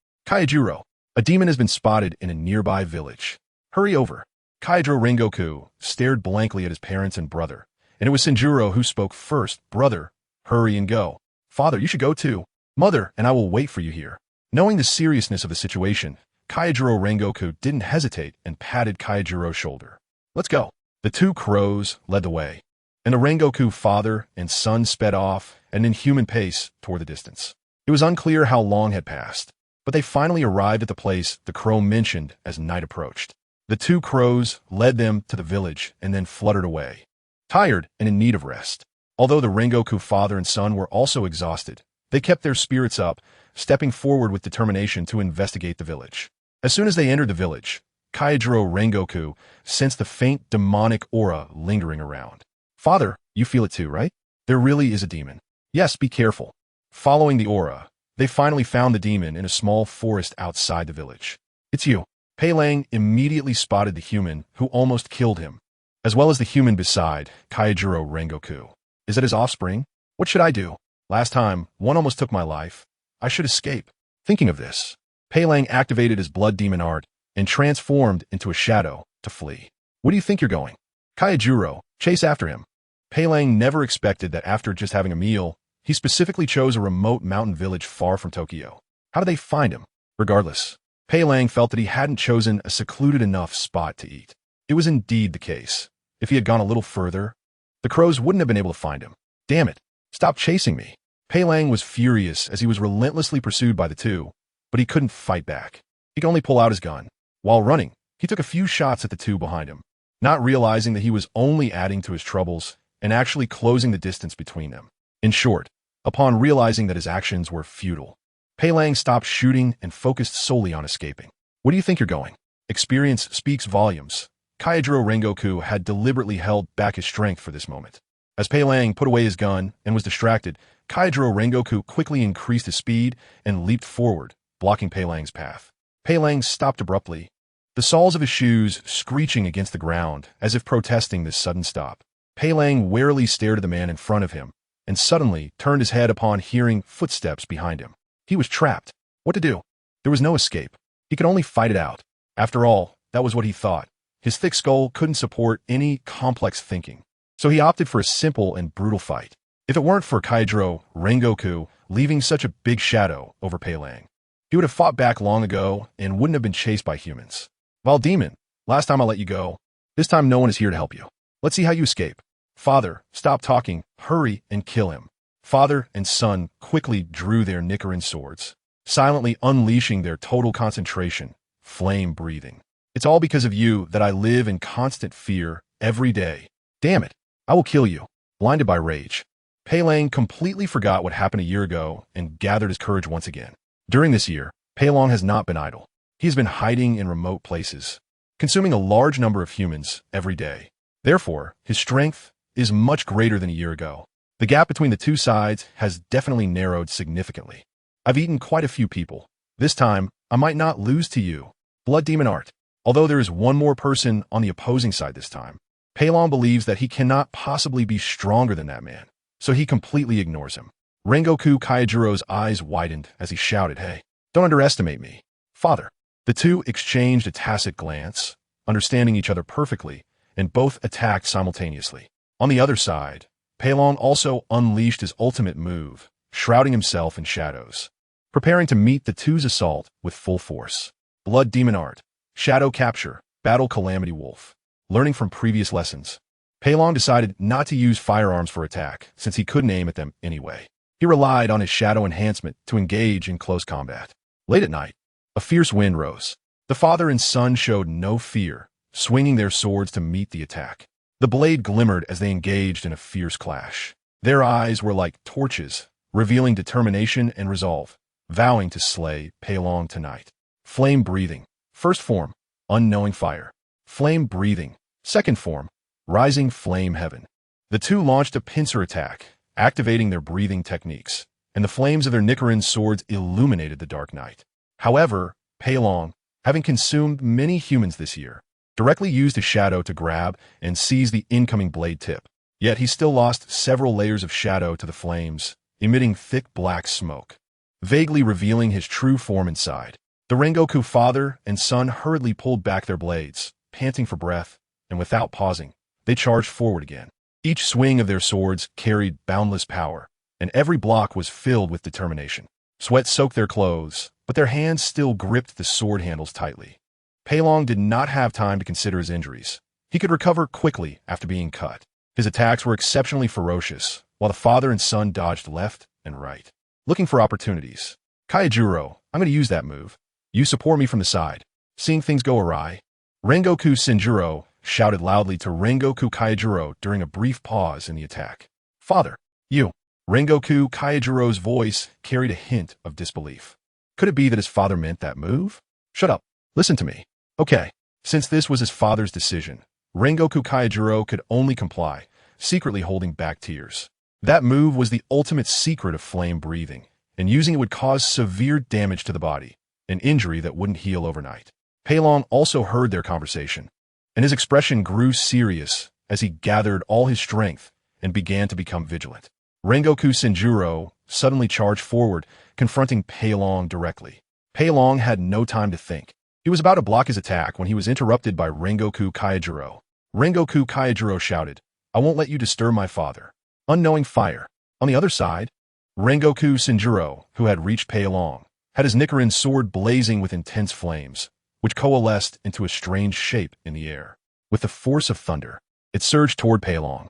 a demon has been spotted in a nearby village. Hurry over. Kaijiro Rengoku stared blankly at his parents and brother, and it was Senjuro who spoke first. Brother, hurry and go. Father, you should go too. Mother and I will wait for you here. Knowing the seriousness of the situation, Kaijiro Rengoku didn't hesitate and patted Kaijiro's shoulder. Let's go. The two crows led the way, and the Rengoku father and son sped off at an inhuman pace toward the distance. It was unclear how long had passed, but they finally arrived at the place the crow mentioned as night approached. The two crows led them to the village and then fluttered away, tired and in need of rest. Although the Rengoku father and son were also exhausted, they kept their spirits up, stepping forward with determination to investigate the village. As soon as they entered the village, Kaijiro Rengoku sensed the faint demonic aura lingering around. Father, you feel it too, right? There really is a demon. Yes, be careful. Following the aura, they finally found the demon in a small forest outside the village. It's you. Pei Lang immediately spotted the human who almost killed him, as well as the human beside Kaijiro Rengoku. Is that his offspring? What should I do? Last time, one almost took my life. I should escape. Thinking of this, Pei Lang activated his blood demon art and transformed into a shadow to flee. Where do you think you're going? Kaijiro, chase after him. Pei Lang never expected that after just having a meal, he specifically chose a remote mountain village far from Tokyo. How did they find him? Regardless, Pei Lang felt that he hadn't chosen a secluded enough spot to eat. It was indeed the case. If he had gone a little further, the crows wouldn't have been able to find him. Damn it, stop chasing me. Pei Lang was furious as he was relentlessly pursued by the two, but he couldn't fight back. He could only pull out his gun. While running, he took a few shots at the two behind him, not realizing that he was only adding to his troubles and actually closing the distance between them. In short, upon realizing that his actions were futile, Pei Lang stopped shooting and focused solely on escaping. Where do you think you're going? Experience speaks volumes. Kaijiro Rengoku had deliberately held back his strength for this moment. As Pei Lang put away his gun and was distracted, Kaijiro Rengoku quickly increased his speed and leaped forward, blocking Pei Lang's path. Pei Lang stopped abruptly, the soles of his shoes screeching against the ground as if protesting this sudden stop. Pei Lang warily stared at the man in front of him and suddenly turned his head upon hearing footsteps behind him. He was trapped. What to do? There was no escape. He could only fight it out. After all, that was what he thought. His thick skull couldn't support any complex thinking, so he opted for a simple and brutal fight. If it weren't for Kaijiro Rengoku leaving such a big shadow over Pei Lang, he would have fought back long ago and wouldn't have been chased by humans. Well, demon, last time I let you go. This time no one is here to help you. Let's see how you escape. Father, stop talking, hurry and kill him. Father and son quickly drew their Nichiren swords, silently unleashing their total concentration, flame breathing. It's all because of you that I live in constant fear every day. Damn it, I will kill you. Blinded by rage, Pei Lang completely forgot what happened a year ago and gathered his courage once again. During this year, Pei Lang has not been idle. He has been hiding in remote places, consuming a large number of humans every day. Therefore, his strength is much greater than a year ago. The gap between the two sides has definitely narrowed significantly. I've eaten quite a few people. This time, I might not lose to you. Blood Demon Art. Although there is one more person on the opposing side this time, Pei Lang believes that he cannot possibly be stronger than that man. so he completely ignores him. Rengoku Kaijuro's eyes widened as he shouted, "Hey, don't underestimate me, father." The two exchanged a tacit glance, understanding each other perfectly, and both attacked simultaneously. On the other side, Peilong also unleashed his ultimate move, shrouding himself in shadows, preparing to meet the two's assault with full force. Blood Demon Art, Shadow Capture, Battle Calamity Wolf. Learning from previous lessons, Peilong decided not to use firearms for attack since he couldn't aim at them anyway. He relied on his shadow enhancement to engage in close combat. Late at night, a fierce wind rose. The father and son showed no fear, swinging their swords to meet the attack. The blade glimmered as they engaged in a fierce clash. Their eyes were like torches, revealing determination and resolve, vowing to slay Peilong tonight. Flame Breathing. First form, Unknowing Fire. Flame Breathing. Second form, Rising Flame Heaven. The two launched a pincer attack, activating their breathing techniques, and the flames of their Nichiren swords illuminated the dark night. However, Peilong, having consumed many humans this year, directly used his shadow to grab and seize the incoming blade tip. Yet he still lost several layers of shadow to the flames, emitting thick black smoke, vaguely revealing his true form inside. The Rengoku father and son hurriedly pulled back their blades, panting for breath, and without pausing, they charged forward again. Each swing of their swords carried boundless power, and every block was filled with determination. Sweat soaked their clothes, but their hands still gripped the sword handles tightly. Peilong did not have time to consider his injuries. He could recover quickly after being cut. His attacks were exceptionally ferocious, while the father and son dodged left and right, looking for opportunities. "Kaijuro, I'm going to use that move. You support me from the side." Seeing things go awry, Rengoku Shinjiro shouted loudly to Rengoku Kaijuro during a brief pause in the attack. "Father, you." Rengoku Kaijuro's voice carried a hint of disbelief. Could it be that his father meant that move? "Shut up. Listen to me." Okay. Since this was his father's decision, Rengoku Kaijuro could only comply, secretly holding back tears. That move was the ultimate secret of flame breathing, and using it would cause severe damage to the body, an injury that wouldn't heal overnight. Peilong also heard their conversation, and his expression grew serious as he gathered all his strength and began to become vigilant. Rengoku Shinjiro suddenly charged forward, confronting Peilong directly. Peilong had no time to think. He was about to block his attack when he was interrupted by Rengoku Kaijuro. Rengoku Kaijuro shouted, "I won't let you disturb my father." Unknowing Fire. On the other side, Rengoku Shinjiro, who had reached Peilong, had his Nichiren sword blazing with intense flames, which coalesced into a strange shape in the air. With the force of thunder, it surged toward Peilong.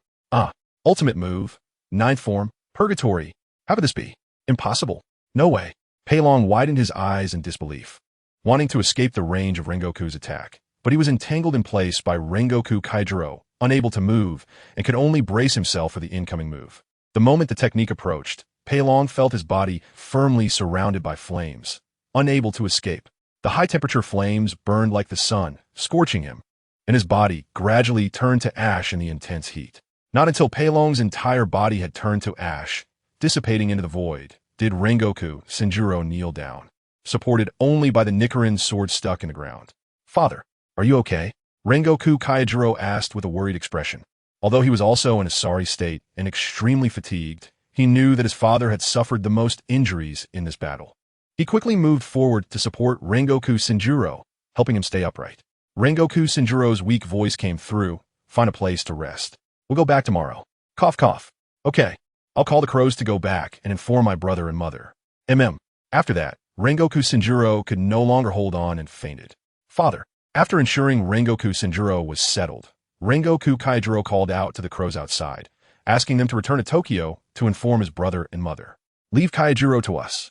Ultimate move. Ninth form. Purgatory. How could this be? Impossible. No way. Peilong widened his eyes in disbelief, wanting to escape the range of Rengoku's attack, but he was entangled in place by Rengoku Kaijuro, unable to move, and could only brace himself for the incoming move. The moment the technique approached, Peilong felt his body firmly surrounded by flames, unable to escape. The high-temperature flames burned like the sun, scorching him, and his body gradually turned to ash in the intense heat. Not until Peilong's entire body had turned to ash, dissipating into the void, did Rengoku Shinjiro kneel down, supported only by the Nichiren sword stuck in the ground. "Father, are you okay?" Rengoku Kaijuro asked with a worried expression. Although he was also in a sorry state and extremely fatigued, he knew that his father had suffered the most injuries in this battle. He quickly moved forward to support Rengoku Shinjiro, helping him stay upright. Rengoku Shinjiro's weak voice came through, "Find a place to rest. We'll go back tomorrow." Cough, cough. "Okay. I'll call the crows to go back and inform my brother and mother." After that, Rengoku Shinjiro could no longer hold on and fainted. "Father." After ensuring Rengoku Shinjiro was settled, Rengoku Kaijuro called out to the crows outside, asking them to return to Tokyo to inform his brother and mother. "Leave Kaijuro to us."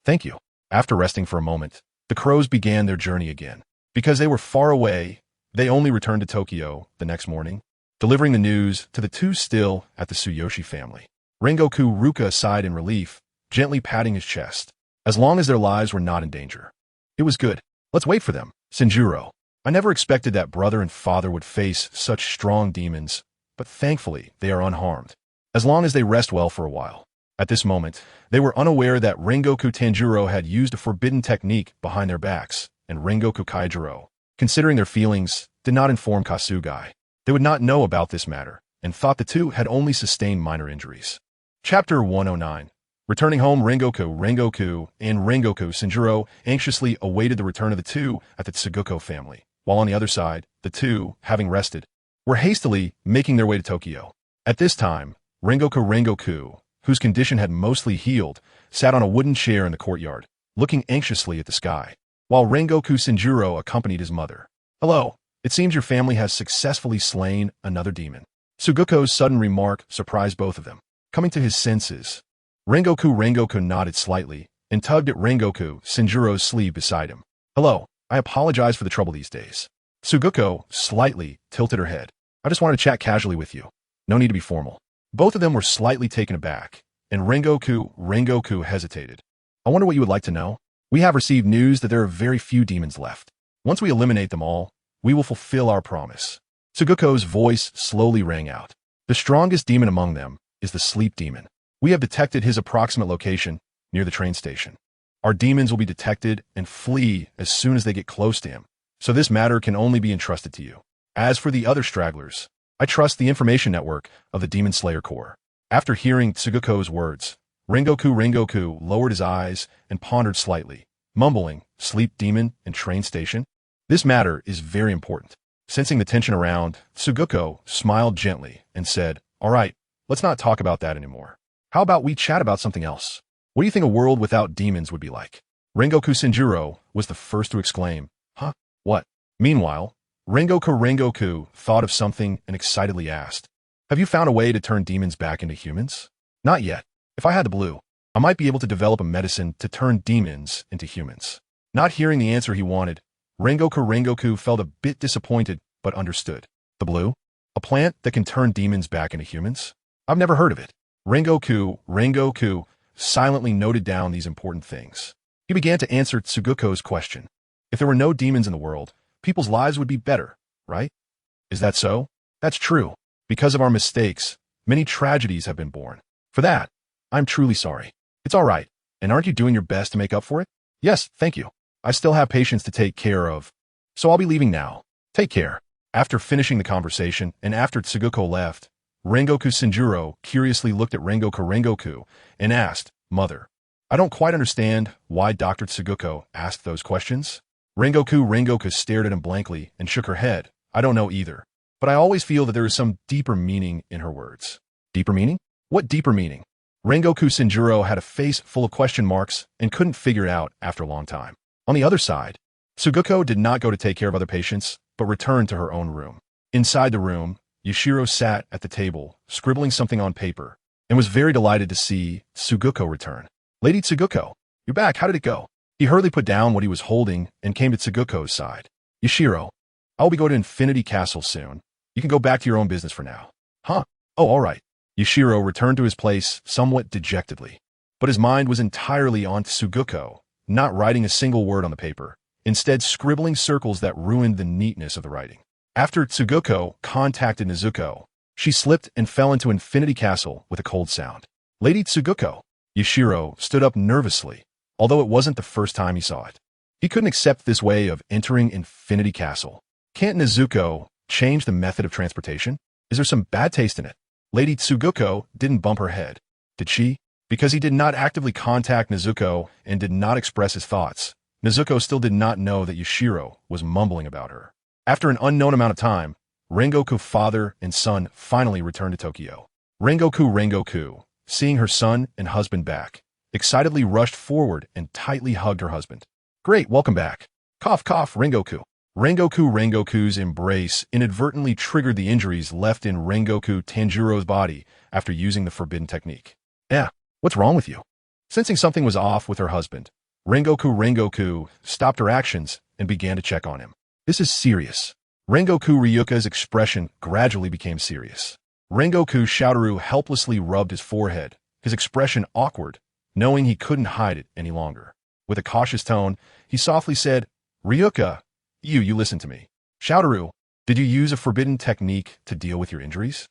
Thank you." After resting for a moment, the crows began their journey again. Because they were far away, they only returned to Tokyo the next morning, delivering the news to the two still at the Tsuyoshi family. Rengoku Ruka sighed in relief, gently patting his chest. As long as their lives were not in danger, it was good. "Let's wait for them, Shinjiro. I never expected that brother and father would face such strong demons, but thankfully they are unharmed, as long as they rest well for a while." At this moment, they were unaware that Rengoku Tanjiro had used a forbidden technique behind their backs, and Rengoku Kaijuro, considering their feelings, did not inform Kasugai. They would not know about this matter, and thought the two had only sustained minor injuries. Chapter 109. Returning home, Rengoku and Rengoku Shinjiro anxiously awaited the return of the two at the Tsukihiro family, while on the other side, the two, having rested, were hastily making their way to Tokyo. At this time, Rengoku, whose condition had mostly healed, sat on a wooden chair in the courtyard, looking anxiously at the sky, while Rengoku Shinjiro accompanied his mother. "Hello, it seems your family has successfully slain another demon." Tsukihiko's sudden remark surprised both of them. Coming to his senses, Rengoku nodded slightly and tugged at Rengoku Shinjiro's sleeve beside him. "Hello, I apologize for the trouble these days." Tsukihiro slightly tilted her head. "I just wanted to chat casually with you. No need to be formal." Both of them were slightly taken aback, and Rengoku hesitated. "I wonder what you would like to know? We have received news that there are very few demons left. Once we eliminate them all, we will fulfill our promise." Tsukihiko's voice slowly rang out. "The strongest demon among them is the sleep demon. We have detected his approximate location near the train station. Our demons will be detected and flee as soon as they get close to him, so this matter can only be entrusted to you. As for the other stragglers, I trust the information network of the Demon Slayer Corps." After hearing Tsukihiko's words, Rengoku lowered his eyes and pondered slightly, mumbling, "Sleep demon and train station? This matter is very important." Sensing the tension around, Tsukihiro smiled gently and said, "All right, let's not talk about that anymore. How about we chat about something else? What do you think a world without demons would be like?" Rengoku Shinjiro was the first to exclaim, "Huh? What?" Meanwhile, Rengoku thought of something and excitedly asked, "Have you found a way to turn demons back into humans?" "Not yet. If I had the blue, I might be able to develop a medicine to turn demons into humans." Not hearing the answer he wanted, Rengoku felt a bit disappointed but understood. "The blue? A plant that can turn demons back into humans? I've never heard of it." Rengoku silently noted down these important things. He began to answer Tsukihiko's question. "If there were no demons in the world, people's lives would be better, right? Is that so?" "That's true. Because of our mistakes, many tragedies have been born. For that, I'm truly sorry." "It's all right. And aren't you doing your best to make up for it?" "Yes, thank you. I still have patients to take care of. So I'll be leaving now. Take care." After finishing the conversation and after Tsukihiko left, Rengoku Shinjiro curiously looked at Rengoku and asked, "Mother, I don't quite understand why Dr. Tsukihiko asked those questions." Rengoku stared at him blankly and shook her head. "I don't know either, but I always feel that there is some deeper meaning in her words." "Deeper meaning? What deeper meaning?" Rengoku Shinjiro had a face full of question marks and couldn't figure it out after a long time. On the other side, Tsukihiko did not go to take care of other patients, but returned to her own room. Inside the room, Yashiro sat at the table, scribbling something on paper, and was very delighted to see Tsukihiko return. "Lady Tsukihiko, you're back. How did it go?" He hurriedly put down what he was holding and came to Tsukihiko's side. "Yashiro, I will be going to Infinity Castle soon. You can go back to your own business for now." "Huh? Oh, all right." Yashiro returned to his place somewhat dejectedly, but his mind was entirely on Tsukihiko, not writing a single word on the paper, instead scribbling circles that ruined the neatness of the writing. After Tsukihiko contacted Nezuko, she slipped and fell into Infinity Castle with a cold sound. "Lady Tsukihiko." Yashiro stood up nervously, although it wasn't the first time he saw it. He couldn't accept this way of entering Infinity Castle. Can't Nezuko change the method of transportation? Is there some bad taste in it? Lady Tsukihiko didn't bump her head, did she? Because he did not actively contact Nezuko and did not express his thoughts, Nezuko still did not know that Yashiro was mumbling about her. After an unknown amount of time, Rengoku father and son finally returned to Tokyo. Rengoku, seeing her son and husband back, excitedly rushed forward and tightly hugged her husband. "Great, welcome back." Cough, cough, Rengoku. Rengoku's embrace inadvertently triggered the injuries left in Rengoku Tanjiro's body after using the forbidden technique. What's wrong with you?" Sensing something was off with her husband, Rengoku stopped her actions and began to check on him. "This is serious." Rengoku Ryuka's expression gradually became serious. Rengoku Shoutaru helplessly rubbed his forehead, his expression awkward, knowing he couldn't hide it any longer. With a cautious tone, he softly said, "Ryuka, you listen to me. Shoutaru, did you use a forbidden technique to deal with your injuries?"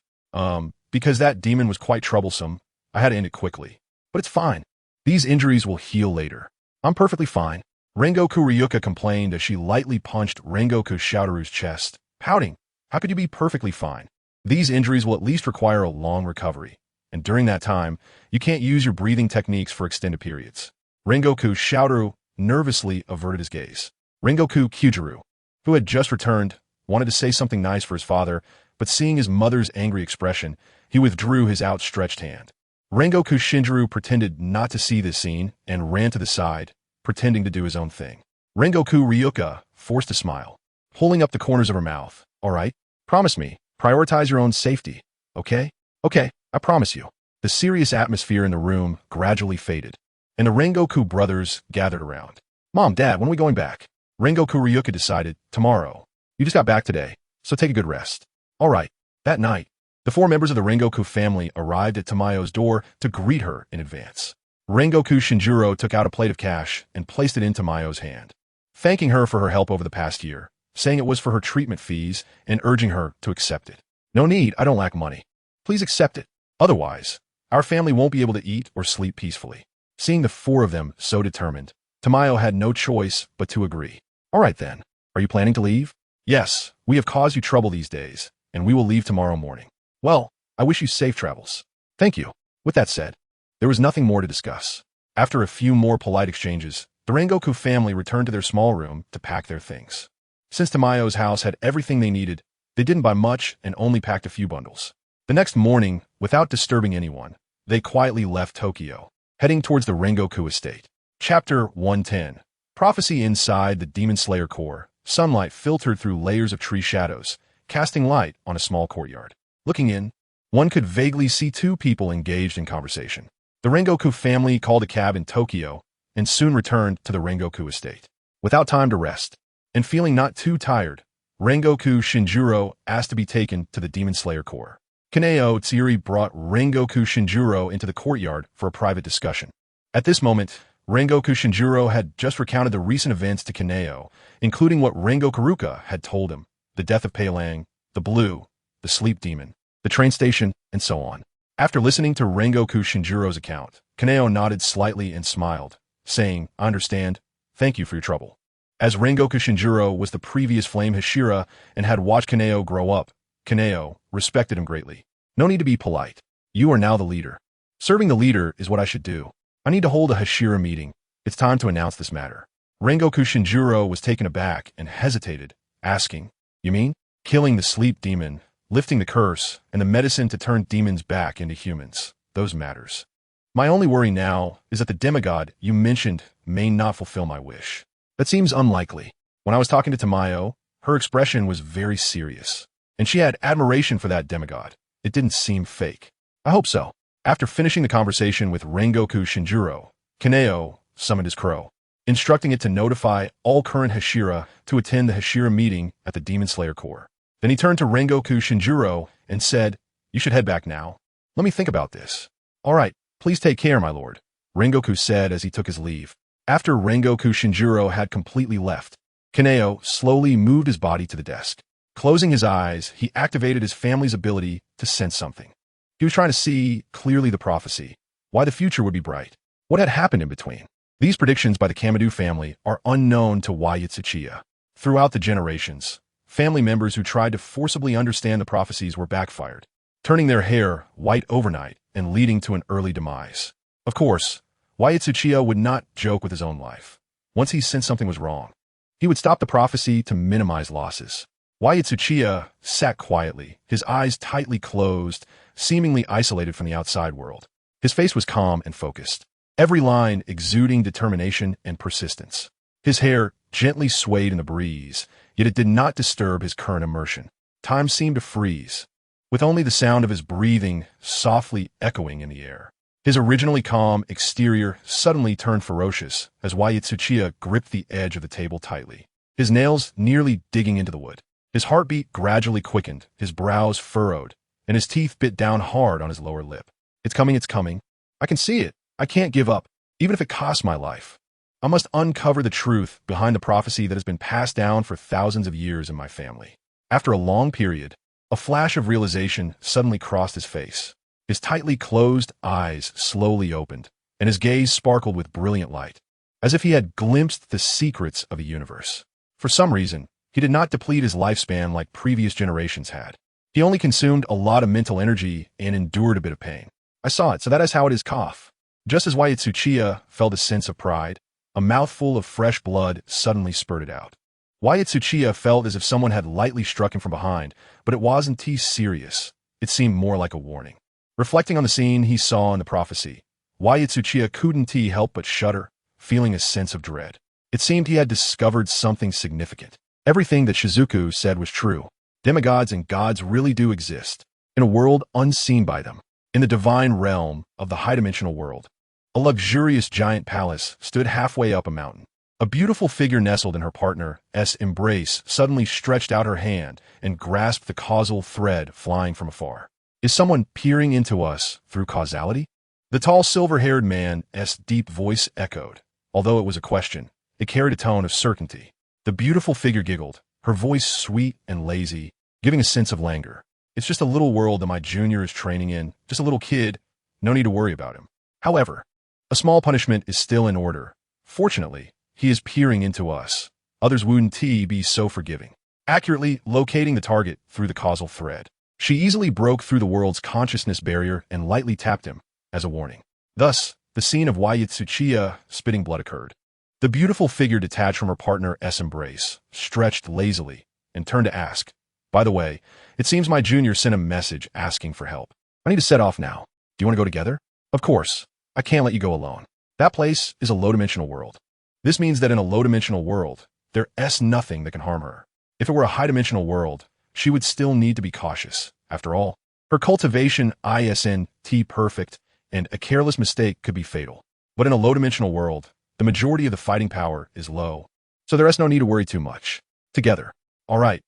Because that demon was quite troublesome, I had to end it quickly. But it's fine. These injuries will heal later. I'm perfectly fine." Rengoku Ryuka complained as she lightly punched Rengoku Shoutaru's chest, pouting, "How could you be perfectly fine? These injuries will at least require a long recovery, and during that time, you can't use your breathing techniques for extended periods. Rengoku Shoutaru nervously averted his gaze. Rengoku Kyujiro, who had just returned, wanted to say something nice for his father, but seeing his mother's angry expression, he withdrew his outstretched hand. Rengoku Shinjiro pretended not to see this scene and ran to the side, pretending to do his own thing. Rengoku Ryuka forced a smile, pulling up the corners of her mouth. All right, promise me, prioritize your own safety, okay? Okay, I promise you. The serious atmosphere in the room gradually faded, and the Rengoku brothers gathered around. Mom, Dad, when are we going back? Rengoku Ryuka decided, tomorrow. You just got back today, so take a good rest. All right. That night, the 4 members of the Rengoku family arrived at Tamayo's door to greet her in advance. Rengoku Shinjiro took out a plate of cash and placed it in Tamayo's hand, thanking her for her help over the past year, saying it was for her treatment fees and urging her to accept it. No need, I don't lack money. Please accept it. Otherwise, our family won't be able to eat or sleep peacefully. Seeing the 4 of them so determined, Tamayo had no choice but to agree. All right then, are you planning to leave? Yes, we have caused you trouble these days, and we will leave tomorrow morning. Well, I wish you safe travels. Thank you. With that said, there was nothing more to discuss. After a few more polite exchanges, the Rengoku family returned to their small room to pack their things. Since Tamayo's house had everything they needed, they didn't buy much and only packed a few bundles. The next morning, without disturbing anyone, they quietly left Tokyo, heading towards the Rengoku estate. Chapter 110. Prophecy. Inside the Demon Slayer core, sunlight filtered through layers of tree shadows, casting light on a small courtyard. Looking in, one could vaguely see 2 people engaged in conversation. The Rengoku family called a cab in Tokyo and soon returned to the Rengoku estate. Without time to rest, and feeling not too tired, Rengoku Shinjiro asked to be taken to the Demon Slayer core. Kaneo Tsiri brought Rengoku Shinjiro into the courtyard for a private discussion. At this moment, Rengoku Shinjiro had just recounted the recent events to Kaneo, including what Rengoku Ruka had told him, the death of Peilang, the Blue, the Sleep Demon, the train station, and so on. After listening to Rengoku Shinjiro's account, Kaneo nodded slightly and smiled, saying, I understand, thank you for your trouble. As Rengoku Shinjiro was the previous Flame Hashira and had watched Kaneo grow up, Kaneo respected him greatly. No need to be polite. You are now the leader. Serving the leader is what I should do. I need to hold a Hashira meeting. It's time to announce this matter. Rengoku Shinjiro was taken aback and hesitated, asking, You mean? Killing the sleep demon, lifting the curse, and the medicine to turn demons back into humans. Those matters. My only worry now is that the demigod you mentioned may not fulfill my wish. That seems unlikely. When I was talking to Tamayo, her expression was very serious, and she had admiration for that demigod. It didn't seem fake. I hope so. After finishing the conversation with Rengoku Shinjiro, Kaneo summoned his crow, instructing it to notify all current Hashira to attend the Hashira meeting at the Demon Slayer core. Then he turned to Rengoku Shinjiro and said, You should head back now. Let me think about this. All right, please take care, my lord, Rengoku said as he took his leave. After Rengoku Shinjiro had completely left, Kaneo slowly moved his body to the desk. Closing his eyes, he activated his family's ability to sense something. He was trying to see clearly the prophecy, why the future would be bright, what had happened in between. These predictions by the Kamadu family are unknown to Tsuchiya. Throughout the generations, family members who tried to forcibly understand the prophecies were backfired, turning their hair white overnight and leading to an early demise. Of course, Tsuchiya would not joke with his own life. Once he sensed something was wrong, he would stop the prophecy to minimize losses. Tsuchiya sat quietly, his eyes tightly closed, seemingly isolated from the outside world. His face was calm and focused, every line exuding determination and persistence. His hair gently swayed in the breeze, yet it did not disturb his current immersion. Time seemed to freeze, with only the sound of his breathing softly echoing in the air. His originally calm exterior suddenly turned ferocious as Tsuchiya gripped the edge of the table tightly, his nails nearly digging into the wood. His heartbeat gradually quickened, his brows furrowed, and his teeth bit down hard on his lower lip. It's coming, it's coming. I can see it. I can't give up, even if it costs my life. I must uncover the truth behind the prophecy that has been passed down for thousands of years in my family. After a long period, a flash of realization suddenly crossed his face. His tightly closed eyes slowly opened, and his gaze sparkled with brilliant light, as if he had glimpsed the secrets of a universe. For some reason, he did not deplete his lifespan like previous generations had. He only consumed a lot of mental energy and endured a bit of pain. I saw it, so that is how it is, cough. Just as Tsuchiya felt a sense of pride, a mouthful of fresh blood suddenly spurted out. Tsuchiya felt as if someone had lightly struck him from behind, but it wasn't too serious. It seemed more like a warning. Reflecting on the scene he saw in the prophecy, Tsuchiya couldn't help but shudder, feeling a sense of dread. It seemed he had discovered something significant. Everything that Shizuku said was true. Demigods and gods really do exist, in a world unseen by them. In the divine realm of the high-dimensional world, a luxurious giant palace stood halfway up a mountain. A beautiful figure nestled in her partner's embrace suddenly stretched out her hand and grasped the causal thread flying from afar. Is someone peering into us through causality? The tall silver-haired man's deep voice echoed. Although it was a question, it carried a tone of certainty. The beautiful figure giggled, her voice sweet and lazy, giving a sense of languor. It's just a little world that my junior is training in, just a little kid, no need to worry about him. However, a small punishment is still in order. Fortunately, he is peering into us. Others wouldn't be so forgiving. Accurately locating the target through the causal thread, she easily broke through the world's consciousness barrier and lightly tapped him, as a warning. Thus, the scene of Tsuchiya spitting blood occurred. The beautiful figure detached from her partner's embrace, stretched lazily, and turned to ask, "By the way, it seems my junior sent a message asking for help. I need to set off now. Do you want to go together?" "Of course. I can't let you go alone. That place is a low-dimensional world. This means that in a low-dimensional world, there's nothing that can harm her. If it were a high-dimensional world, she would still need to be cautious. After all, her cultivation isn't perfect, and a careless mistake could be fatal. But in a low-dimensional world, the majority of the fighting power is low, so there's no need to worry too much. Together. All right.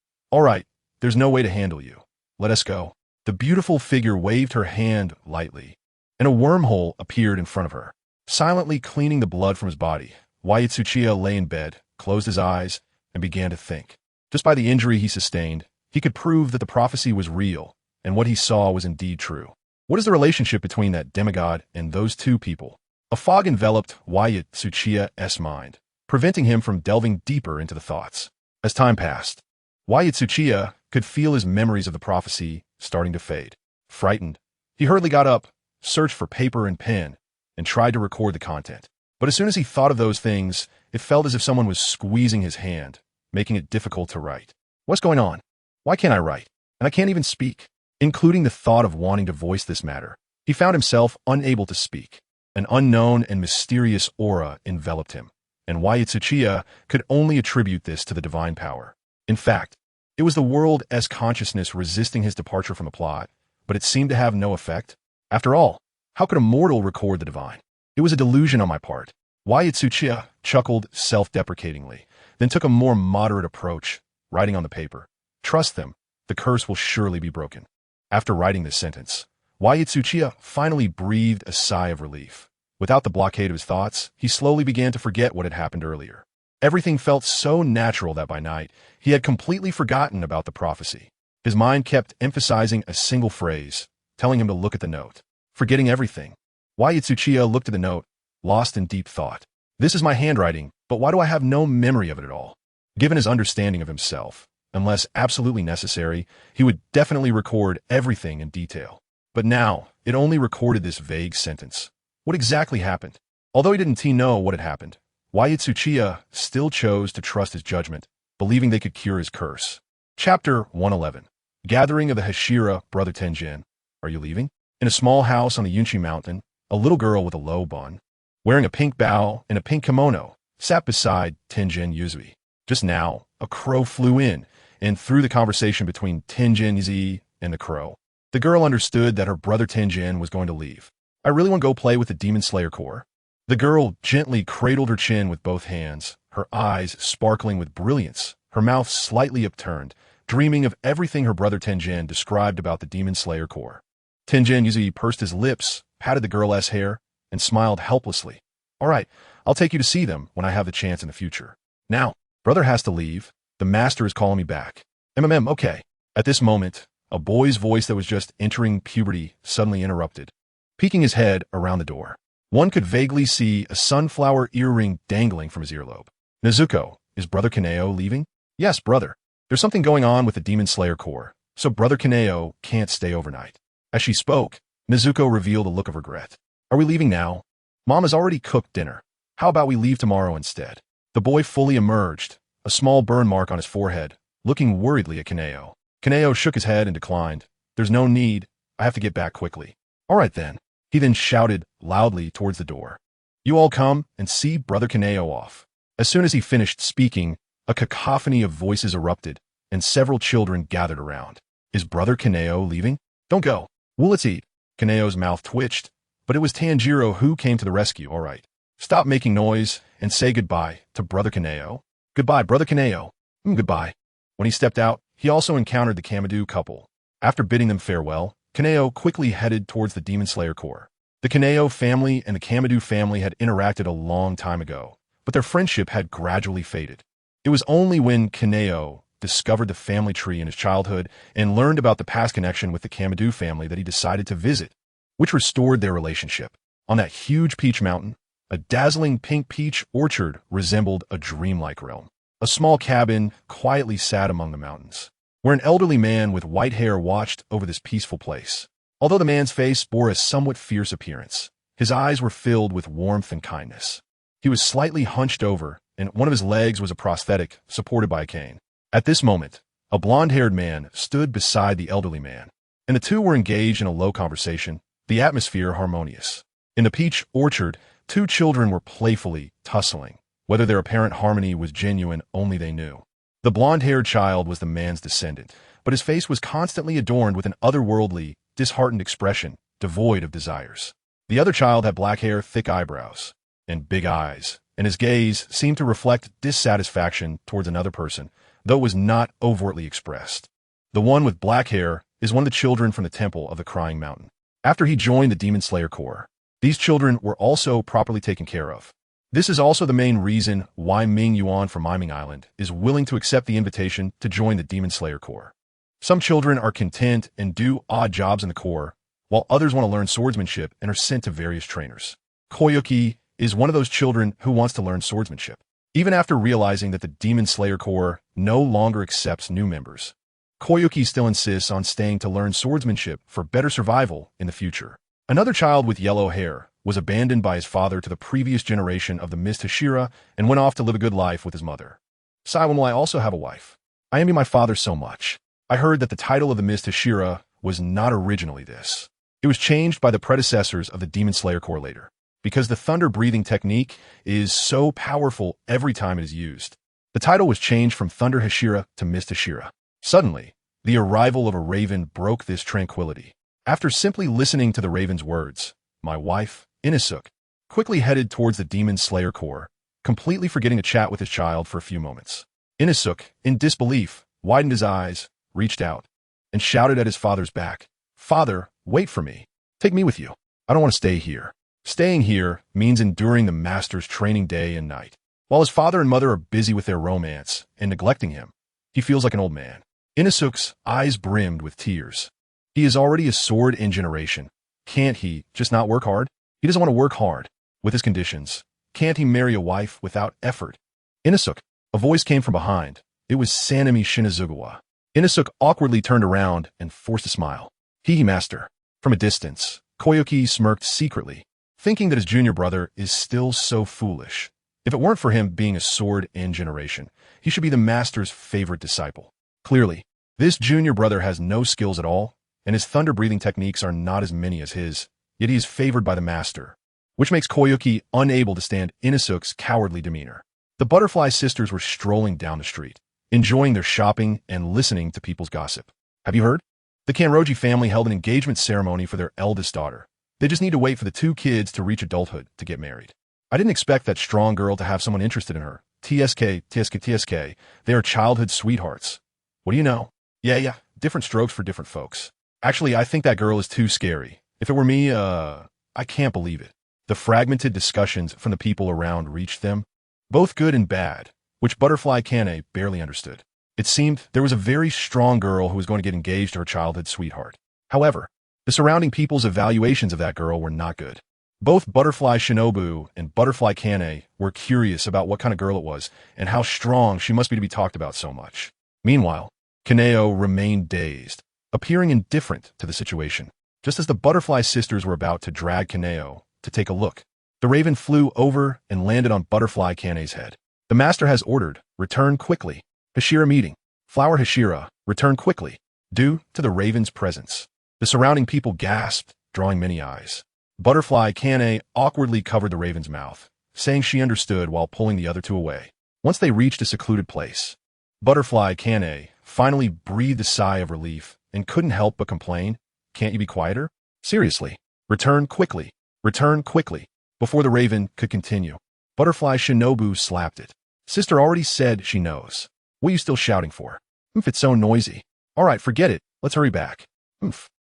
There's no way to handle you. Let us go." The beautiful figure waved her hand lightly, and a wormhole appeared in front of her. Silently cleaning the blood from his body, Tsuchiya lay in bed, closed his eyes, and began to think. Just by the injury he sustained, he could prove that the prophecy was real, and what he saw was indeed true. What is the relationship between that demigod and those two people? A fog enveloped Tsuchiya's mind, preventing him from delving deeper into the thoughts. As time passed, Tsuchiya could feel his memories of the prophecy starting to fade. Frightened, he hurriedly got up, searched for paper and pen, and tried to record the content. But as soon as he thought of those things, it felt as if someone was squeezing his hand, making it difficult to write. What's going on? Why can't I write? And I can't even speak. Including the thought of wanting to voice this matter, he found himself unable to speak. An unknown and mysterious aura enveloped him, and Tsuchiya could only attribute this to the divine power. In fact, it was the world as consciousness resisting his departure from the plot, but it seemed to have no effect. After all, how could a mortal record the divine? It was a delusion on my part. Tsuchiya chuckled self-deprecatingly, then took a more moderate approach, writing on the paper. "Trust them, the curse will surely be broken." After writing this sentence, Tsuchiya finally breathed a sigh of relief. Without the blockade of his thoughts, he slowly began to forget what had happened earlier. Everything felt so natural that by night, he had completely forgotten about the prophecy. His mind kept emphasizing a single phrase, telling him to look at the note. Forgetting everything, Tsuchiya looked at the note, lost in deep thought. This is my handwriting, but why do I have no memory of it at all? Given his understanding of himself, unless absolutely necessary, he would definitely record everything in detail. But now, it only recorded this vague sentence. What exactly happened? Although he didn't know what had happened, Tsuchiya still chose to trust his judgment, believing they could cure his curse. Chapter 111. Gathering of the Hashira, Brother Tenjin. Are you leaving? In a small house on the Yunchi Mountain, a little girl with a low bun, wearing a pink bow and a pink kimono, sat beside Tenjin Yuzui. Just now, a crow flew in, and through the conversation between Tenjin Yuzui and the crow, the girl understood that her brother Tenjin was going to leave. "I really want to go play with the Demon Slayer Corps." The girl gently cradled her chin with both hands, her eyes sparkling with brilliance, her mouth slightly upturned, dreaming of everything her brother Tenjin described about the Demon Slayer Corps. Tenjin Yuzui pursed his lips, patted the girl's hair, and smiled helplessly. "All right, I'll take you to see them when I have the chance in the future. Now, brother has to leave. The master is calling me back." Okay." At this moment, a boy's voice that was just entering puberty suddenly interrupted. Peeking his head around the door, one could vaguely see a sunflower earring dangling from his earlobe. "Nezuko, is Brother Kaneo leaving?" "Yes, brother. There's something going on with the Demon Slayer Corps. so Brother Kaneo can't stay overnight. As she spoke, Mizuko revealed a look of regret. Are we leaving now? Mom has already cooked dinner. How about we leave tomorrow instead? The boy fully emerged, a small burn mark on his forehead, looking worriedly at Kaneo. Kaneo shook his head and declined. There's no need. I have to get back quickly. All right then. He then shouted loudly towards the door. You all come and see Brother Kaneo off. As soon as he finished speaking, a cacophony of voices erupted, and several children gathered around. Is Brother Kaneo leaving? Don't go. Well, let's eat. Kaneo's mouth twitched, but it was Tanjiro who came to the rescue. All right. Stop making noise and say goodbye to Brother Kaneo. Goodbye, Brother Kaneo. Goodbye. When he stepped out, he also encountered the Kamado couple. After bidding them farewell, Kaneo quickly headed towards the Demon Slayer Corps. The Kaneo family and the Kamado family had interacted a long time ago, but their friendship had gradually faded. It was only when Kaneo discovered the family tree in his childhood and learned about the past connection with the Kamado family that he decided to visit, which restored their relationship. On that huge peach mountain, a dazzling pink peach orchard resembled a dreamlike realm. A small cabin quietly sat among the mountains, where an elderly man with white hair watched over this peaceful place. Although the man's face bore a somewhat fierce appearance, his eyes were filled with warmth and kindness. He was slightly hunched over, and one of his legs was a prosthetic supported by a cane. At this moment, a blonde-haired man stood beside the elderly man, and the two were engaged in a low conversation, the atmosphere harmonious. In the peach orchard, two children were playfully tussling. Whether their apparent harmony was genuine, only they knew. The blonde-haired child was the man's descendant, but his face was constantly adorned with an otherworldly, disheartened expression, devoid of desires. The other child had black hair, thick eyebrows, and big eyes, and his gaze seemed to reflect dissatisfaction towards another person, though it was not overtly expressed. The one with black hair is one of the children from the Temple of the Crying Mountain. After he joined the Demon Slayer Corps, these children were also properly taken care of. This is also the main reason why Ming Yuan from Miming Island is willing to accept the invitation to join the Demon Slayer Corps. Some children are content and do odd jobs in the Corps, while others want to learn swordsmanship and are sent to various trainers. Koyuki is one of those children who wants to learn swordsmanship. Even after realizing that the Demon Slayer Corps no longer accepts new members, Koyuki still insists on staying to learn swordsmanship for better survival in the future. Another child with yellow hair was abandoned by his father to the previous generation of the Mist Hashira and went off to live a good life with his mother. Saiwan, will I also have a wife? I envy my father so much. I heard that the title of the Mist Hashira was not originally this. It was changed by the predecessors of the Demon Slayer Corps later, because the thunder breathing technique is so powerful every time it is used. The title was changed from Thunder Hashira to Mist Hashira. Suddenly, the arrival of a raven broke this tranquility. After simply listening to the raven's words, my wife, Inisuk, quickly headed towards the Demon Slayer Corps, completely forgetting to chat with his child for a few moments. Inisuk, in disbelief, widened his eyes, reached out, and shouted at his father's back, "Father, wait for me. Take me with you. I don't want to stay here." Staying here means enduring the master's training day and night. While his father and mother are busy with their romance and neglecting him, he feels like an old man. Inisuk's eyes brimmed with tears. He is already a sword in generation. Can't he just not work hard? He doesn't want to work hard. With his conditions, can't he marry a wife without effort? Inisuk, a voice came from behind. It was Sanemi Shinazugawa. Inisuk awkwardly turned around and forced a smile. He, master. From a distance, Koyuki smirked secretly, thinking that his junior brother is still so foolish. If it weren't for him being a sword in generation, he should be the master's favorite disciple. Clearly, this junior brother has no skills at all, and his thunder-breathing techniques are not as many as his, yet he is favored by the master, which makes Koyuki unable to stand Inisuk's cowardly demeanor. The Butterfly sisters were strolling down the street, enjoying their shopping and listening to people's gossip. Have you heard? The Kanroji family held an engagement ceremony for their eldest daughter. They just need to wait for the two kids to reach adulthood to get married. I didn't expect that strong girl to have someone interested in her. TSK. They are childhood sweethearts. What do you know? Yeah. Different strokes for different folks. Actually, I think that girl is too scary. If it were me, I can't believe it. The fragmented discussions from the people around reached them, both good and bad, which Butterfly Kane barely understood. It seemed there was a very strong girl who was going to get engaged to her childhood sweetheart. However, the surrounding people's evaluations of that girl were not good. Both Butterfly Shinobu and Butterfly Kane were curious about what kind of girl it was and how strong she must be to be talked about so much. Meanwhile, Kaneo remained dazed. appearing indifferent to the situation. Just as the butterfly sisters were about to drag Kaneo to take a look, the raven flew over and landed on Butterfly Kane's head. The master has ordered, return quickly. Hashira meeting. Flower Hashira, return quickly. Due to the raven's presence, the surrounding people gasped, drawing many eyes. Butterfly Kane awkwardly covered the raven's mouth, saying she understood while pulling the other two away. Once they reached a secluded place, Butterfly Kane finally breathed a sigh of relief and couldn't help but complain, "Can't you be quieter? Seriously, return quickly, return quickly." Before the raven could continue, Butterfly Shinobu slapped it. "Sister already said she knows. What are you still shouting for? It's so noisy. All right, forget it. Let's hurry back."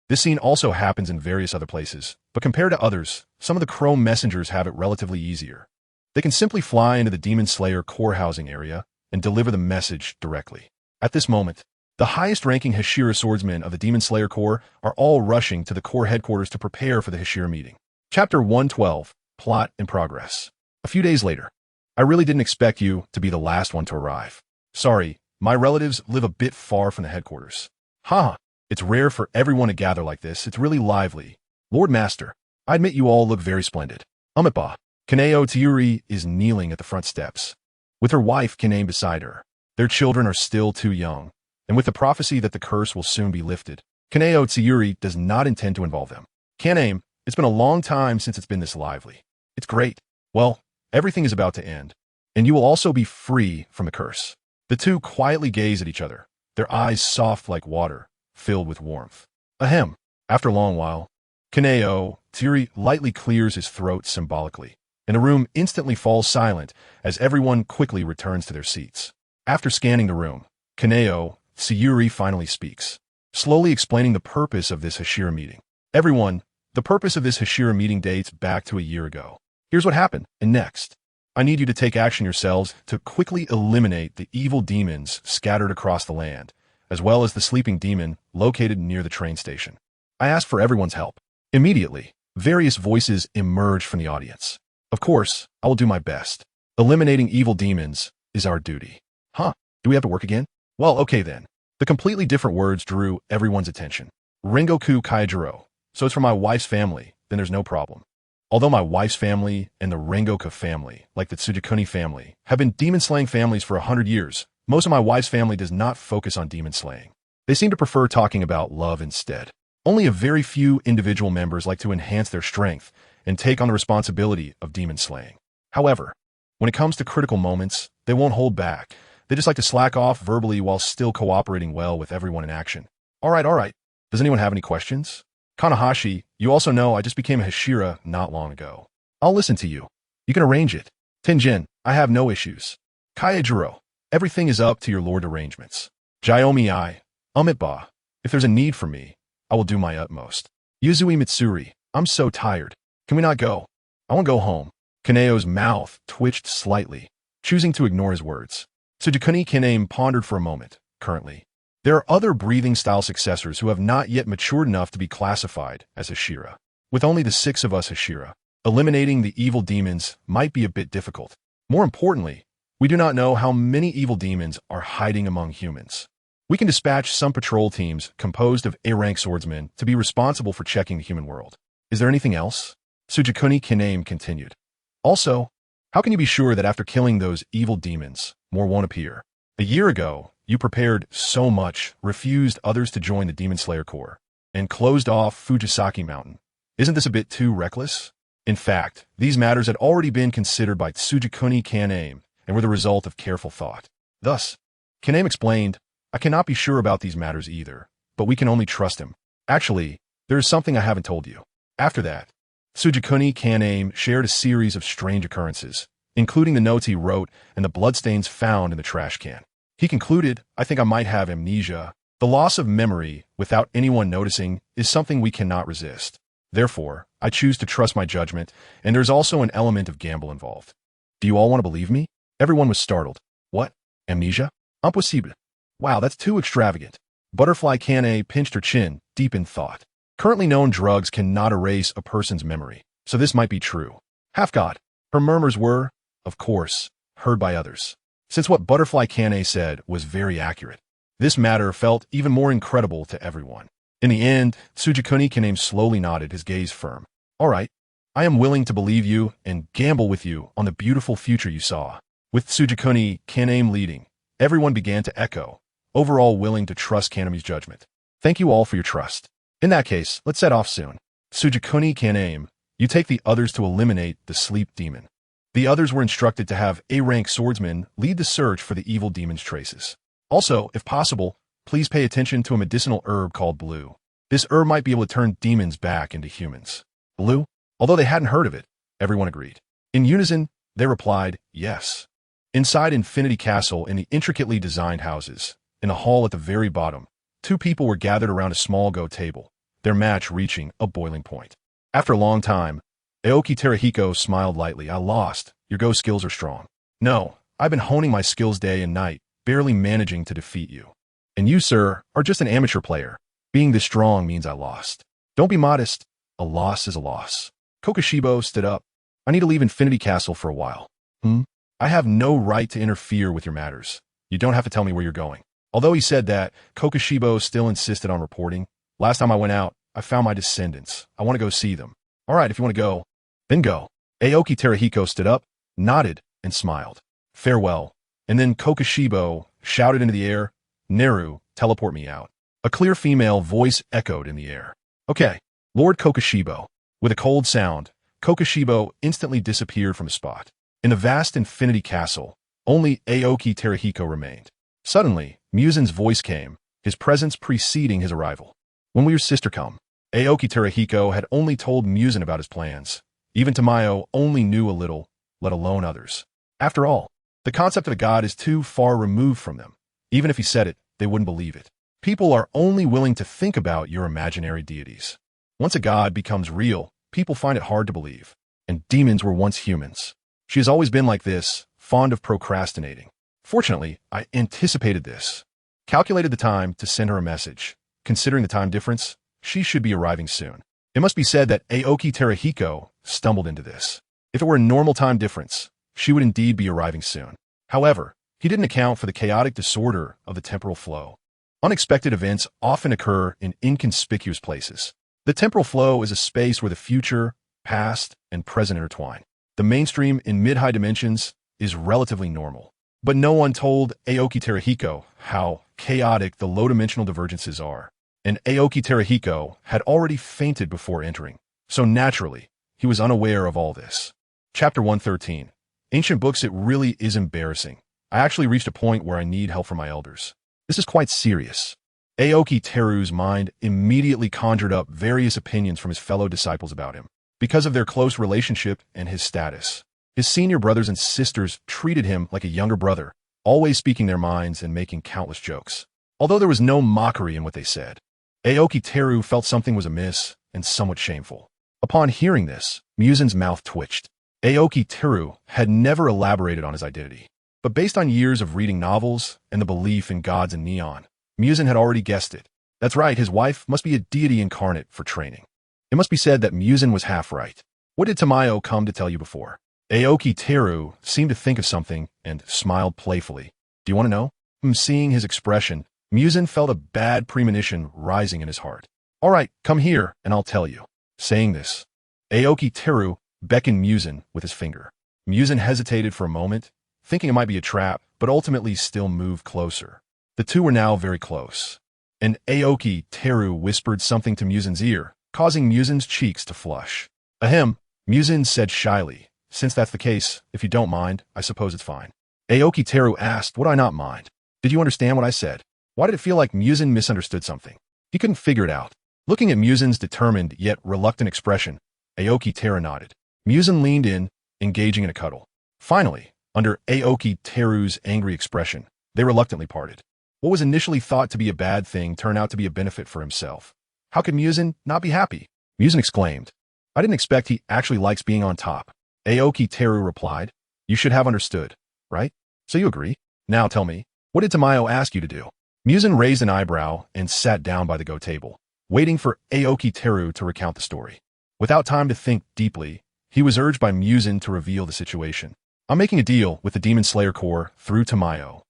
This scene also happens in various other places, but compared to others, some of the Crow messengers have it relatively easier. They can simply fly into the Demon Slayer core housing area and deliver the message directly. At this moment, the highest-ranking Hashira swordsmen of the Demon Slayer Corps are all rushing to the Corps headquarters to prepare for the Hashira meeting. Chapter 112, Plot in Progress. A few days later. I really didn't expect you to be the last one to arrive. Sorry, my relatives live a bit far from the headquarters. Haha, it's rare for everyone to gather like this. It's really lively. Lord Master, I admit you all look very splendid. Amipa, Kaneo Tiuri is kneeling at the front steps, with her wife Kaname beside her. Their children are still too young, and with the prophecy that the curse will soon be lifted, Kaneo Tiuri does not intend to involve them. Kaname, it's been a long time since it's been this lively. It's great. Well, everything is about to end, and you will also be free from the curse. The two quietly gaze at each other, their eyes soft like water, filled with warmth. Ahem. After a long while, Kaneo Tiuri lightly clears his throat symbolically, and the room instantly falls silent as everyone quickly returns to their seats. After scanning the room, Kaneo Tiuri finally speaks, slowly explaining the purpose of this Hashira meeting. Everyone, the purpose of this Hashira meeting dates back to a year ago. Here's what happened, and next, I need you to take action yourselves to quickly eliminate the evil demons scattered across the land, as well as the sleeping demon located near the train station. I ask for everyone's help. Immediately, various voices emerge from the audience. Of course, I will do my best. Eliminating evil demons is our duty. Huh? Do we have to work again? Well, okay then. The completely different words drew everyone's attention. Rengoku Kaijiro. So it's from my wife's family, then there's no problem. Although my wife's family and the Rengoku family, like the Tsukihiro family, have been demon-slaying families for 100 years, most of my wife's family does not focus on demon slaying. They seem to prefer talking about love instead. Only a very few individual members like to enhance their strength and take on the responsibility of demon slaying. However, when it comes to critical moments, they won't hold back. They just like to slack off verbally while still cooperating well with everyone in action. All right. Does anyone have any questions? Kanahashi, you also know I just became a Hashira not long ago. I'll listen to you. You can arrange it. Tenjin, I have no issues. Kaijiro, everything is up to your lord arrangements. Jiomi, Umitba, if there's a need for me, I will do my utmost. Yuzui Mitsuri, I'm so tired. Can we not go? I want to go home. Kaneo's mouth twitched slightly, choosing to ignore his words. Tsukihiro Kaname pondered for a moment. Currently, there are other breathing-style successors who have not yet matured enough to be classified as Hashira. With only the 6 of us Hashira, eliminating the evil demons might be a bit difficult. More importantly, we do not know how many evil demons are hiding among humans. We can dispatch some patrol teams composed of A-rank swordsmen to be responsible for checking the human world. Is there anything else? Tsukihiro Kaname continued. Also, how can you be sure that after killing those evil demons, more won't appear? A year ago, you prepared so much, refused others to join the Demon Slayer Corps, and closed off Fujisaki Mountain. Isn't this a bit too reckless? In fact, these matters had already been considered by Tsukihiro Kaname and were the result of careful thought. Thus, Kaname explained, I cannot be sure about these matters either, but we can only trust him. Actually, there is something I haven't told you. After that, Tsukihiro Kaname shared a series of strange occurrences, including the notes he wrote and the bloodstains found in the trash can. He concluded, I think I might have amnesia. The loss of memory, without anyone noticing, is something we cannot resist. Therefore, I choose to trust my judgment, and there's also an element of gamble involved. Do you all want to believe me? Everyone was startled. What? Amnesia? Impossible. Wow, that's too extravagant. Butterfly Kane pinched her chin, deep in thought. Currently known drugs cannot erase a person's memory, so this might be true. Half-god. Her murmurs were, of course, heard by others. Since what Butterfly Kane said was very accurate, This matter felt even more incredible to everyone. In the end, Tsukihiro Kaname slowly nodded, his gaze firm. All right, I am willing to believe you and gamble with you on the beautiful future you saw. With Tsukihiro Kaname leading, everyone began to echo, overall willing to trust Kaname's judgment. Thank you all for your trust. In that case, let's set off soon. Tsukihiro Kaname, you take the others to eliminate the sleep demon. The others were instructed to have A-rank swordsmen lead the search for the evil demon's traces. Also, if possible, please pay attention to a medicinal herb called blue. This herb might be able to turn demons back into humans. Blue? Although they hadn't heard of it, everyone agreed. In unison, they replied, yes. Inside Infinity Castle, in the intricately designed houses, in a hall at the very bottom, two people were gathered around a small go table, their match reaching a boiling point. After a long time, Aoki Terahiko smiled lightly. I lost. Your go skills are strong. No, I've been honing my skills day and night, barely managing to defeat you. And you, sir, are just an amateur player. Being this strong means I lost. Don't be modest. A loss is a loss. Kokoshibo stood up. I need to leave Infinity Castle for a while. I have no right to interfere with your matters. You don't have to tell me where you're going. Although he said that, Kokoshibo still insisted on reporting. Last time I went out, I found my descendants. I want to go see them. All right, if you want to go, then go. Aoki Terahiko stood up, nodded, and smiled. Farewell. And then Kokoshibo shouted into the air, Neru, teleport me out. A clear female voice echoed in the air. Okay, Lord Kokoshibo. With a cold sound, Kokoshibo instantly disappeared from his spot. In the vast Infinity Castle, only Aoki Terahiko remained. Suddenly, Muzan's voice came, his presence preceding his arrival. When will your sister come? Aoki Terahiko had only told Muzan about his plans. Even Tamayo only knew a little, let alone others. After all, the concept of a god is too far removed from them. Even if he said it, they wouldn't believe it. People are only willing to think about your imaginary deities. Once a god becomes real, people find it hard to believe. And demons were once humans. She has always been like this, fond of procrastinating. Fortunately, I anticipated this. Calculated the time to send her a message. Considering the time difference, she should be arriving soon. It must be said that Aoki Terahiko stumbled into this. If it were a normal time difference, she would indeed be arriving soon. However, he didn't account for the chaotic disorder of the temporal flow. Unexpected events often occur in inconspicuous places. The temporal flow is a space where the future, past, and present intertwine. The mainstream in mid-high dimensions is relatively normal. But no one told Aoki Terahiko how chaotic the low-dimensional divergences are. And Aoki Terahiko had already fainted before entering, so naturally, he was unaware of all this. Chapter 113. Ancient books. It really is embarrassing. I actually reached a point where I need help from my elders. This is quite serious. Aoki Teru's mind immediately conjured up various opinions from his fellow disciples about him, because of their close relationship and his status. His senior brothers and sisters treated him like a younger brother, always speaking their minds and making countless jokes. Although there was no mockery in what they said, Aoki Teru felt something was amiss and somewhat shameful. Upon hearing this, Muzan's mouth twitched. Aoki Teru had never elaborated on his identity. But based on years of reading novels and the belief in gods and neon, Muzan had already guessed it. That's right, his wife must be a deity incarnate for training. It must be said that Muzan was half right. What did Tamayo come to tell you before? Aoki Teru seemed to think of something and smiled playfully. Do you want to know? Seeing his expression, Muzan felt a bad premonition rising in his heart. All right, come here and I'll tell you. Saying this, Aoki Teru beckoned Muzan with his finger. Muzan hesitated for a moment, thinking it might be a trap, but ultimately still moved closer. The two were now very close. And Aoki Teru whispered something to Muzan's ear, causing Muzan's cheeks to flush. Ahem, Muzan said shyly. Since that's the case, if you don't mind, I suppose it's fine. Aoki Teru asked, would I not mind? Did you understand what I said? Why did it feel like Muzan misunderstood something? He couldn't figure it out. Looking at Muzan's determined yet reluctant expression, Aoki Teru nodded. Muzan leaned in, engaging in a cuddle. Finally, under Aoki Teru's angry expression, they reluctantly parted. What was initially thought to be a bad thing turned out to be a benefit for himself. How could Muzan not be happy? Muzan exclaimed. I didn't expect he actually likes being on top. Aoki Teru replied. You should have understood, right? So you agree? Now tell me, what did Tamayo ask you to do? Muzan raised an eyebrow and sat down by the go table, waiting for Aoki Teru to recount the story. Without time to think deeply, he was urged by Muzan to reveal the situation. I'm making a deal with the Demon Slayer Corps through Tamayo.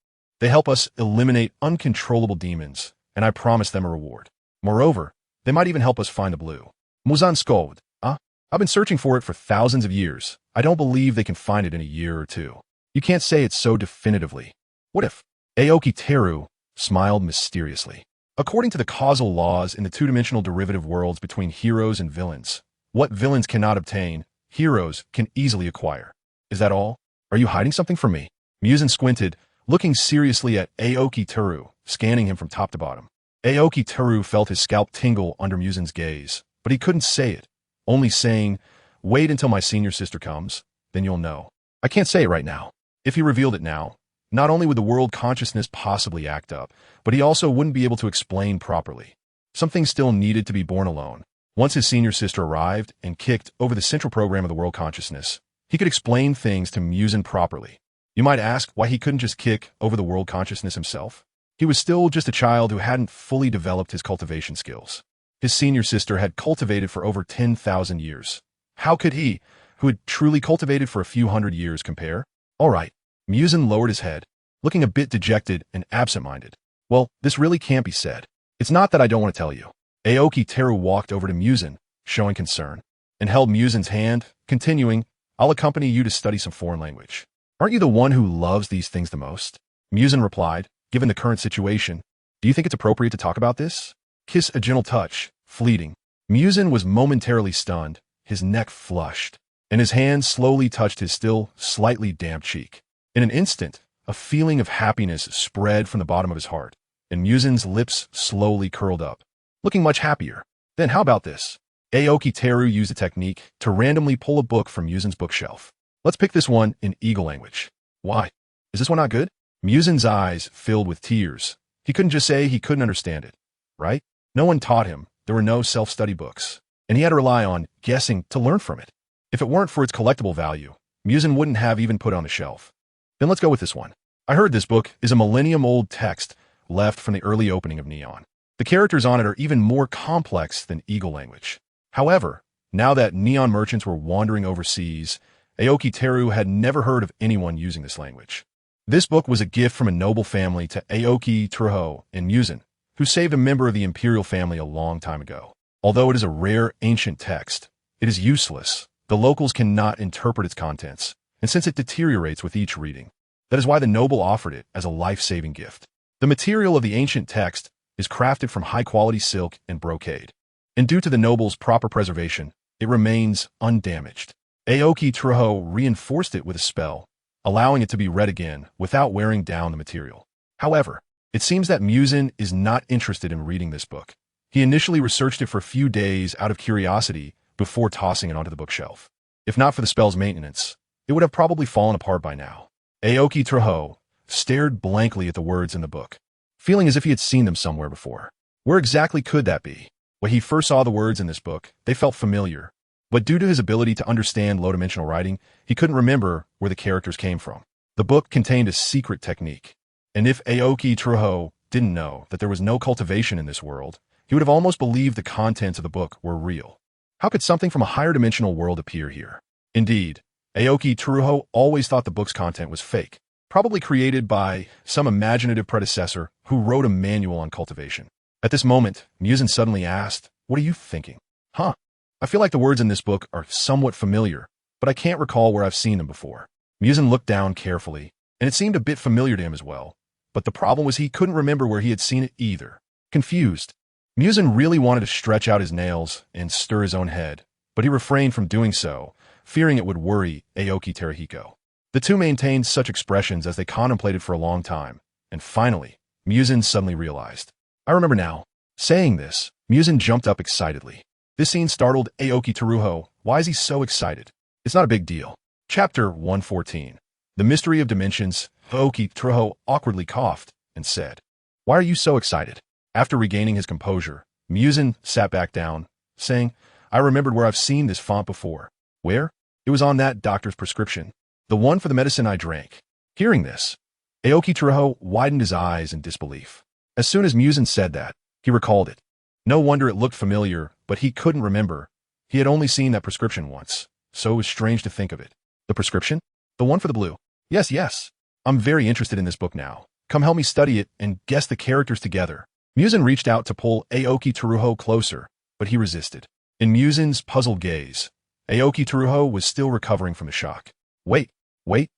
They help us eliminate uncontrollable demons, and I promise them a reward. Moreover, they might even help us find the blue. Muzan scolded. I've been searching for it for thousands of years. I don't believe they can find it in a year or two. You can't say it so definitively. What if? Aoki Teru smiled mysteriously. According to the causal laws in the two-dimensional derivative worlds between heroes and villains, what villains cannot obtain, heroes can easily acquire. Is that all? Are you hiding something from me? Muzan squinted, looking seriously at Aoki Teru, scanning him from top to bottom. Aoki Teru felt his scalp tingle under Muzan's gaze, but he couldn't say it, only saying, "Wait until my senior sister comes, then you'll know." I can't say it right now. If he revealed it now, not only would the world consciousness possibly act up, but he also wouldn't be able to explain properly. Something still needed to be born alone. Once his senior sister arrived and kicked over the central program of the world consciousness, he could explain things to Muzan properly. You might ask why he couldn't just kick over the world consciousness himself. He was still just a child who hadn't fully developed his cultivation skills. His senior sister had cultivated for over 10,000 years. How could he, who had truly cultivated for a few hundred years, compare? All right. Muzan lowered his head, looking a bit dejected and absent-minded. Well, this really can't be said. It's not that I don't want to tell you. Aoki Teru walked over to Muzan, showing concern, and held Muzan's hand, continuing, I'll accompany you to study some foreign language. Aren't you the one who loves these things the most? Muzan replied, given the current situation, do you think it's appropriate to talk about this? Kiss a gentle touch, fleeting. Muzan was momentarily stunned, his neck flushed, and his hand slowly touched his still slightly damp cheek. In an instant, a feeling of happiness spread from the bottom of his heart, and Muzan's lips slowly curled up, looking much happier. Then how about this? Aoki Teru used a technique to randomly pull a book from Muzan's bookshelf. Let's pick this one in eagle language. Why? Is this one not good? Muzan's eyes filled with tears. He couldn't just say he couldn't understand it, right? No one taught him. There were no self-study books, and he had to rely on guessing to learn from it. If it weren't for its collectible value, Muzan wouldn't have even put it on the shelf. Then let's go with this one. I heard this book is a millennium-old text left from the early opening of Neon. The characters on it are even more complex than eagle language. However, now that Neon merchants were wandering overseas, Aoki Teru had never heard of anyone using this language. This book was a gift from a noble family to Aoki Teru and Muzan, who saved a member of the imperial family a long time ago. Although it is a rare ancient text, it is useless. The locals cannot interpret its contents, and since it deteriorates with each reading, that is why the noble offered it as a life-saving gift. The material of the ancient text is crafted from high-quality silk and brocade, and due to the noble's proper preservation, it remains undamaged. Aoki Teru reinforced it with a spell, allowing it to be read again without wearing down the material. However, it seems that Muzan is not interested in reading this book. He initially researched it for a few days out of curiosity before tossing it onto the bookshelf. If not for the spell's maintenance, it would have probably fallen apart by now. Aoki Teru stared blankly at the words in the book, feeling as if he had seen them somewhere before. Where exactly could that be? When he first saw the words in this book, they felt familiar, but due to his ability to understand low-dimensional writing, he couldn't remember where the characters came from. The book contained a secret technique, and if Aoki Teru didn't know that there was no cultivation in this world, he would have almost believed the contents of the book were real. How could something from a higher dimensional world appear here? Indeed, Aoki Teru always thought the book's content was fake, probably created by some imaginative predecessor who wrote a manual on cultivation. At this moment, Muzan suddenly asked, "What are you thinking?" Huh? I feel like the words in this book are somewhat familiar, but I can't recall where I've seen them before. Muzan looked down carefully, and it seemed a bit familiar to him as well, but the problem was he couldn't remember where he had seen it either. Confused, Muzan really wanted to stretch out his nails and stir his own head, but he refrained from doing so, fearing it would worry Aoki Teruhiko. The two maintained such expressions as they contemplated for a long time, and finally, Muzan suddenly realized. I remember now. Saying this, Muzan jumped up excitedly. This scene startled Aoki Teru. Why is he so excited? It's not a big deal. Chapter 114. The Mystery of Dimensions. Aoki Teru awkwardly coughed and said, "Why are you so excited?" After regaining his composure, Muzan sat back down, saying, I remembered where I've seen this font before. Where? It was on that doctor's prescription. The one for the medicine I drank. Hearing this, Aoki Teru widened his eyes in disbelief. As soon as Muzan said that, he recalled it. No wonder it looked familiar, but he couldn't remember. He had only seen that prescription once, so it was strange to think of it. The prescription? The one for the blue. Yes. I'm very interested in this book now. Come help me study it and guess the characters together. Muzan reached out to pull Aoki Teruho closer, but he resisted. In Muzan's puzzled gaze, Aoki Teruho was still recovering from the shock. Wait. Aoki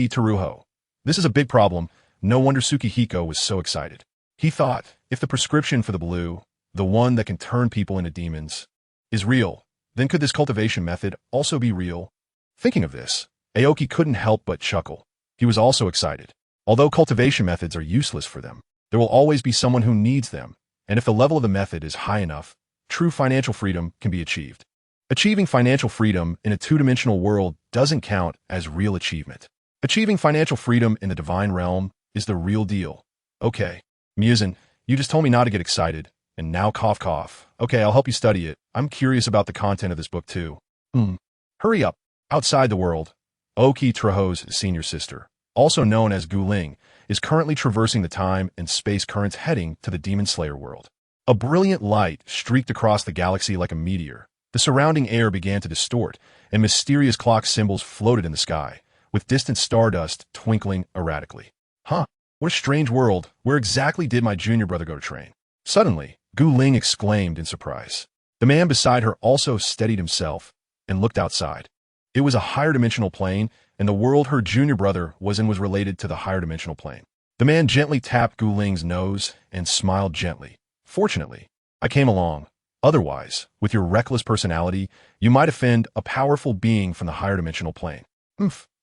Teruho. This is a big problem. No wonder Tsukihiro was so excited. He thought, if the prescription for the blue, the one that can turn people into demons, is real, then could this cultivation method also be real? Thinking of this, Aoki couldn't help but chuckle. He was also excited. Although cultivation methods are useless for them, there will always be someone who needs them, and if the level of the method is high enough, true financial freedom can be achieved. Achieving financial freedom in a two-dimensional world doesn't count as real achievement. Achieving financial freedom in the divine realm is the real deal. Okay, Muzan, you just told me not to get excited, and now cough cough. Okay, I'll help you study it. I'm curious about the content of this book too. Hurry up. Outside the world, Aoki Teruho's senior sister, also known as Guling, is currently traversing the time and space currents heading to the Demon Slayer world. A brilliant light streaked across the galaxy like a meteor. The surrounding air began to distort, and mysterious clock symbols floated in the sky, with distant stardust twinkling erratically. Huh, what a strange world. Where exactly did my junior brother go to train? Suddenly, Gu Ling exclaimed in surprise. The man beside her also steadied himself and looked outside. It was a higher dimensional plane, and the world her junior brother was in was related to the higher dimensional plane. The man gently tapped Gu Ling's nose and smiled gently. Fortunately, I came along. Otherwise, with your reckless personality, you might offend a powerful being from the higher dimensional plane.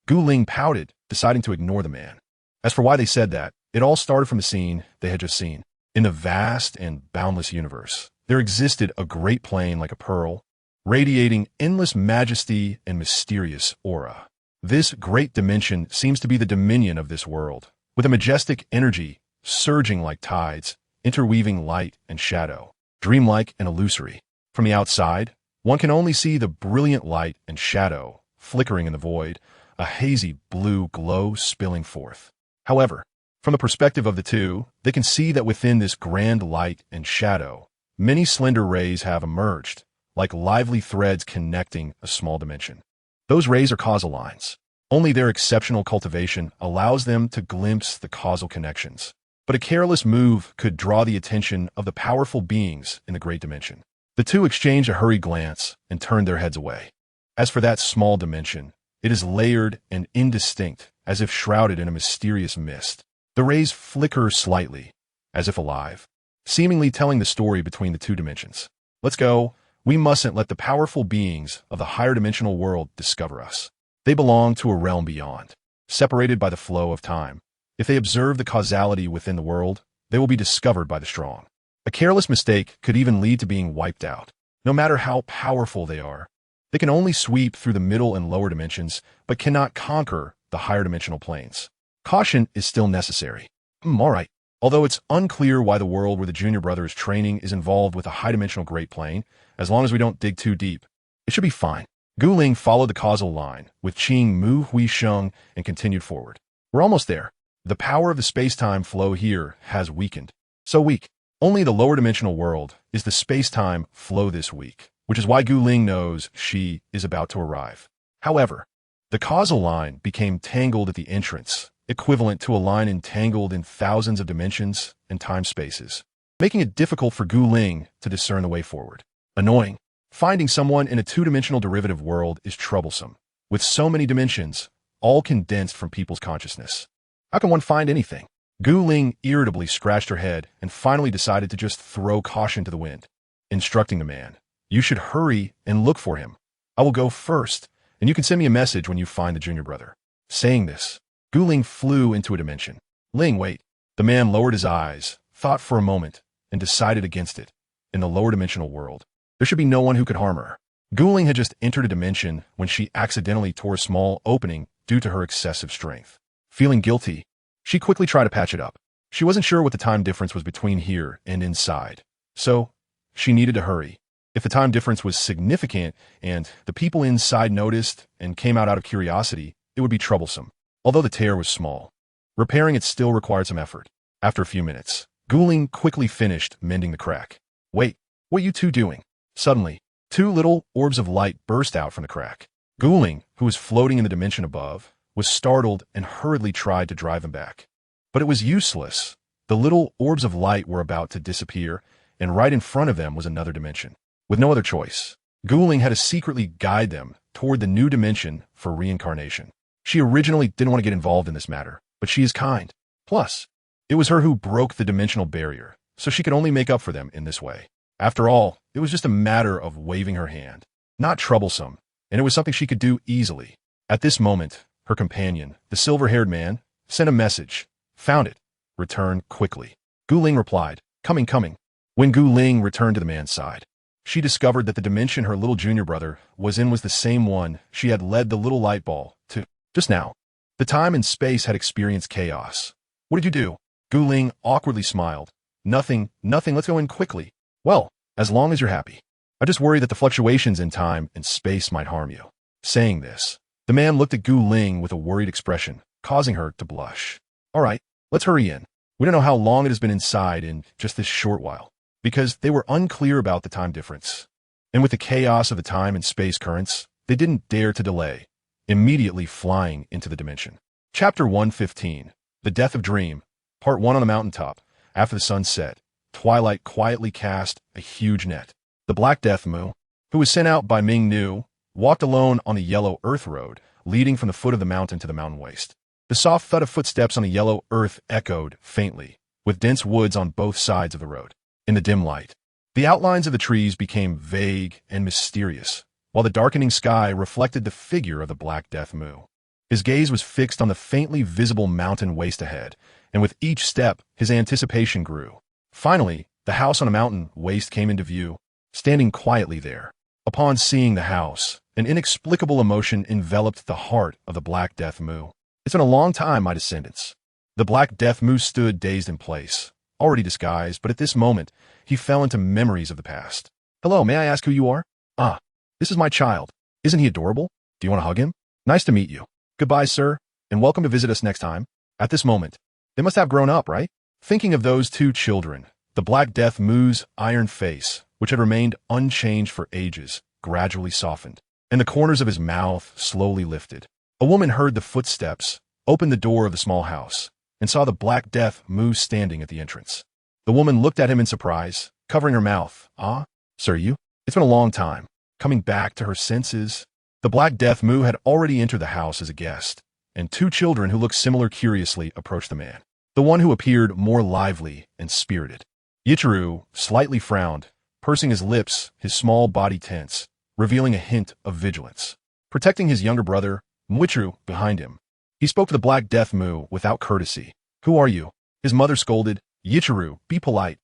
Gu Ling pouted, deciding to ignore the man. As for why they said that, it all started from the scene they had just seen. In the vast and boundless universe, there existed a great plane like a pearl, radiating endless majesty and mysterious aura. This great dimension seems to be the dominion of this world, with a majestic energy surging like tides, interweaving light and shadow, dreamlike and illusory. From the outside, one can only see the brilliant light and shadow flickering in the void, a hazy blue glow spilling forth. However, from the perspective of the two, they can see that within this grand light and shadow, many slender rays have emerged, like lively threads connecting a small dimension. Those rays are causal lines. Only their exceptional cultivation allows them to glimpse the causal connections. But a careless move could draw the attention of the powerful beings in the great dimension. The two exchanged a hurried glance and turned their heads away. As for that small dimension, it is layered and indistinct, as if shrouded in a mysterious mist. The rays flicker slightly, as if alive, seemingly telling the story between the two dimensions. Let's go. We mustn't let the powerful beings of the higher dimensional world discover us. They belong to a realm beyond, separated by the flow of time. If they observe the causality within the world, they will be discovered by the strong. A careless mistake could even lead to being wiped out. No matter how powerful they are, they can only sweep through the middle and lower dimensions, but cannot conquer the higher dimensional planes. Caution is still necessary. All right. Although it's unclear why the world where the junior brother is training is involved with a high-dimensional great plane, as long as we don't dig too deep, it should be fine. Gu Ling followed the causal line with Qing Mu Hui Sheng and continued forward. We're almost there. The power of the space-time flow here has weakened. So weak. Only the lower dimensional world is the space-time flow this week, which is why Gu Ling knows she is about to arrive. However, the causal line became tangled at the entrance, equivalent to a line entangled in thousands of dimensions and time spaces, making it difficult for Gu Ling to discern the way forward. Annoying. Finding someone in a two-dimensional derivative world is troublesome, with so many dimensions, all condensed from people's consciousness. How can one find anything? Gu Ling irritably scratched her head and finally decided to just throw caution to the wind, instructing the man, "You should hurry and look for him. I will go first, and you can send me a message when you find the junior brother." Saying this, Gu Ling flew into a dimension. Ling, wait. The man lowered his eyes, thought for a moment, and decided against it. In the lower dimensional world, there should be no one who could harm her. Gu Ling had just entered a dimension when she accidentally tore a small opening due to her excessive strength. Feeling guilty, she quickly tried to patch it up. She wasn't sure what the time difference was between here and inside, so she needed to hurry. If the time difference was significant and the people inside noticed and came out of curiosity, it would be troublesome. Although the tear was small, repairing it still required some effort. After a few minutes, Gu Ling quickly finished mending the crack. Wait, what are you two doing? Suddenly, two little orbs of light burst out from the crack. Gu Ling, who was floating in the dimension above, was startled and hurriedly tried to drive him back. But it was useless. The little orbs of light were about to disappear, and right in front of them was another dimension. With no other choice, Guling had to secretly guide them toward the new dimension for reincarnation. She originally didn't want to get involved in this matter, but she is kind. Plus, it was her who broke the dimensional barrier, so she could only make up for them in this way. After all, it was just a matter of waving her hand. Not troublesome, and it was something she could do easily. At this moment, her companion, the silver-haired man, sent a message. Found it. Return quickly. Guling replied, coming. When Guling returned to the man's side, she discovered that the dimension her little junior brother was in was the same one she had led the little light ball to just now. The time and space had experienced chaos. What did you do? Guling awkwardly smiled. Nothing, let's go in quickly. Well, as long as you're happy. I just worry that the fluctuations in time and space might harm you. Saying this, the man looked at Guling with a worried expression, causing her to blush. All right, let's hurry in. We don't know how long it has been inside in just this short while, because they were unclear about the time difference. And with the chaos of the time and space currents, they didn't dare to delay, immediately flying into the dimension. Chapter 115, The Death of Dream, Part 1. On the mountaintop, after the sun set, twilight quietly cast a huge net. The Black Death Mu, who was sent out by Ming Nu, walked alone on the yellow earth road, leading from the foot of the mountain to the mountain waste. The soft thud of footsteps on the yellow earth echoed faintly, with dense woods on both sides of the road. In the dim light, the outlines of the trees became vague and mysterious, while the darkening sky reflected the figure of the Black Death Mu. His gaze was fixed on the faintly visible mountain waste ahead, and with each step, his anticipation grew. Finally, the house on a mountain waste came into view, standing quietly there. Upon seeing the house, an inexplicable emotion enveloped the heart of the Black Death Mu. It's been a long time, my descendants. The Black Death Mu stood dazed in place, already disguised, but at this moment, he fell into memories of the past. Hello, may I ask who you are? Ah, this is my child. Isn't he adorable? Do you want to hug him? Nice to meet you. Goodbye, sir, and welcome to visit us next time. At this moment, they must have grown up, right? Thinking of those two children, the Black Death Mu's iron face, which had remained unchanged for ages, gradually softened, and the corners of his mouth slowly lifted. A woman heard the footsteps, opened the door of the small house, and saw the Black Death Mu standing at the entrance. The woman looked at him in surprise, covering her mouth. Ah, sir, you? It's been a long time. Coming back to her senses, the Black Death Mu had already entered the house as a guest, and two children who looked similar curiously approached the man. The one who appeared more lively and spirited. Yichiru slightly frowned, pursing his lips, his small body tense, revealing a hint of vigilance. Protecting his younger brother, Muichiru, behind him, he spoke to the Black Death Mu without courtesy. Who are you? His mother scolded. Yichiru, be polite.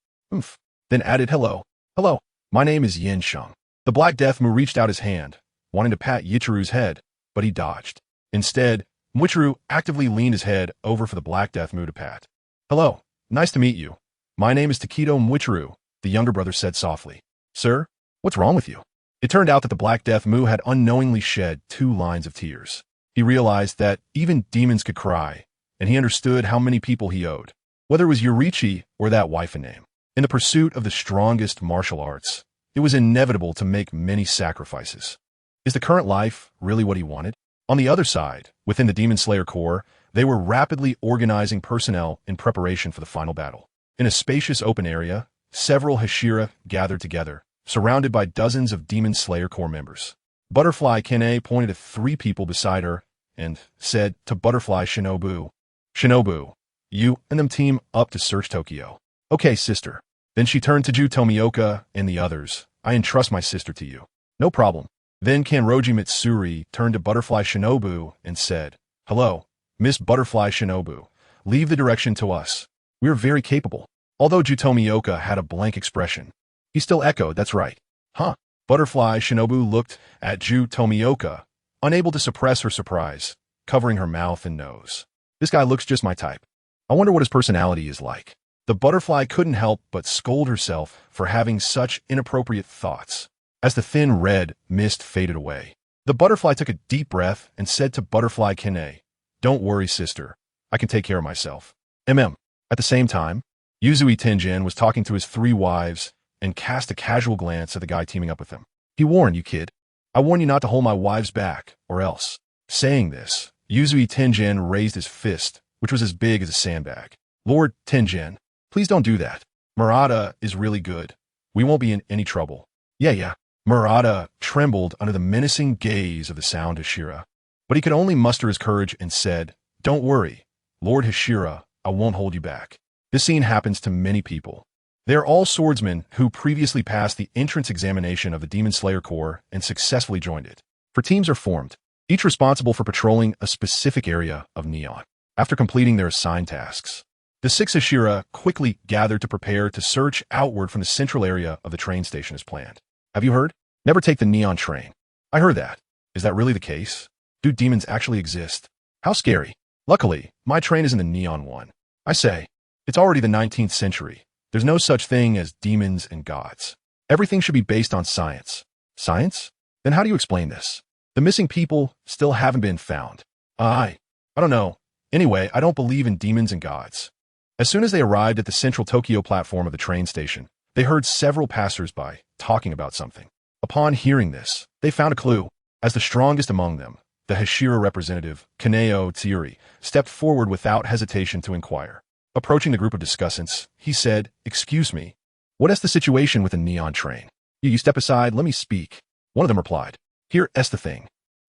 Then added, hello. Hello, my name is Yin Sheng. The Black Death Mu reached out his hand, wanting to pat Yichiru's head, but he dodged. Instead, Muichiru actively leaned his head over for the Black Death Mu to pat. Hello, nice to meet you. My name is Tsukihiro Muichiru, the younger brother said softly. Sir, what's wrong with you? It turned out that the Black Death Mu had unknowingly shed 2 lines of tears. He realized that even demons could cry, and he understood how many people he owed, whether it was Yurichi or that wife and name. In the pursuit of the strongest martial arts, it was inevitable to make many sacrifices. Is the current life really what he wanted? On the other side, within the Demon Slayer Corps, they were rapidly organizing personnel in preparation for the final battle. In a spacious open area, several Hashira gathered together, surrounded by dozens of Demon Slayer Corps members. Butterfly Kene pointed at 3 people beside her and said to Butterfly Shinobu, Shinobu, you and them team up to search Tokyo. Okay, sister. Then she turned to Ju Tomioka and the others. I entrust my sister to you. No problem. Then Kanroji Mitsuri turned to Butterfly Shinobu and said, hello, Miss Butterfly Shinobu. Leave the direction to us. We are very capable. Although Ju Tomioka had a blank expression, he still echoed, that's right. Huh. Butterfly Shinobu looked at Ju Tomioka, unable to suppress her surprise, covering her mouth and nose. This guy looks just my type. I wonder what his personality is like. The butterfly couldn't help but scold herself for having such inappropriate thoughts. As the thin red mist faded away, the butterfly took a deep breath and said to Butterfly Kene, don't worry, sister. I can take care of myself. At the same time, Yuzui Tenjin was talking to his 3 wives and cast a casual glance at the guy teaming up with him. He warned you, kid. I warn you not to hold my wives back, or else. Saying this, Yuzui Tenjin raised his fist, which was as big as a sandbag. Lord Tenjin, please don't do that. Murata is really good. We won't be in any trouble. Yeah. Murata trembled under the menacing gaze of the sound Hashira. But he could only muster his courage and said, "Don't worry, Lord Hashira, I won't hold you back." This scene happens to many people. They are all swordsmen who previously passed the entrance examination of the Demon Slayer Corps and successfully joined it. For teams are formed, each responsible for patrolling a specific area of Neon. After completing their assigned tasks, the 6 Hashira quickly gathered to prepare to search outward from the central area of the train station as planned. Have you heard? Never take the Neon train. I heard that. Is that really the case? Do demons actually exist? How scary. Luckily, my train is in the Neon one. I say, it's already the 19th century. There's no such thing as demons and gods. Everything should be based on science. Science? Then how do you explain this? The missing people still haven't been found. I don't know. Anyway, I don't believe in demons and gods. As soon as they arrived at the central Tokyo platform of the train station, they heard several passers-by talking about something. Upon hearing this, they found a clue. As the strongest among them, the Hashira representative, Kaneo Tsuri, stepped forward without hesitation to inquire. Approaching the group of discussants, he said, "Excuse me, what is the situation with the Neon train?" You step aside, let me speak." One of them replied, "Here is the thing."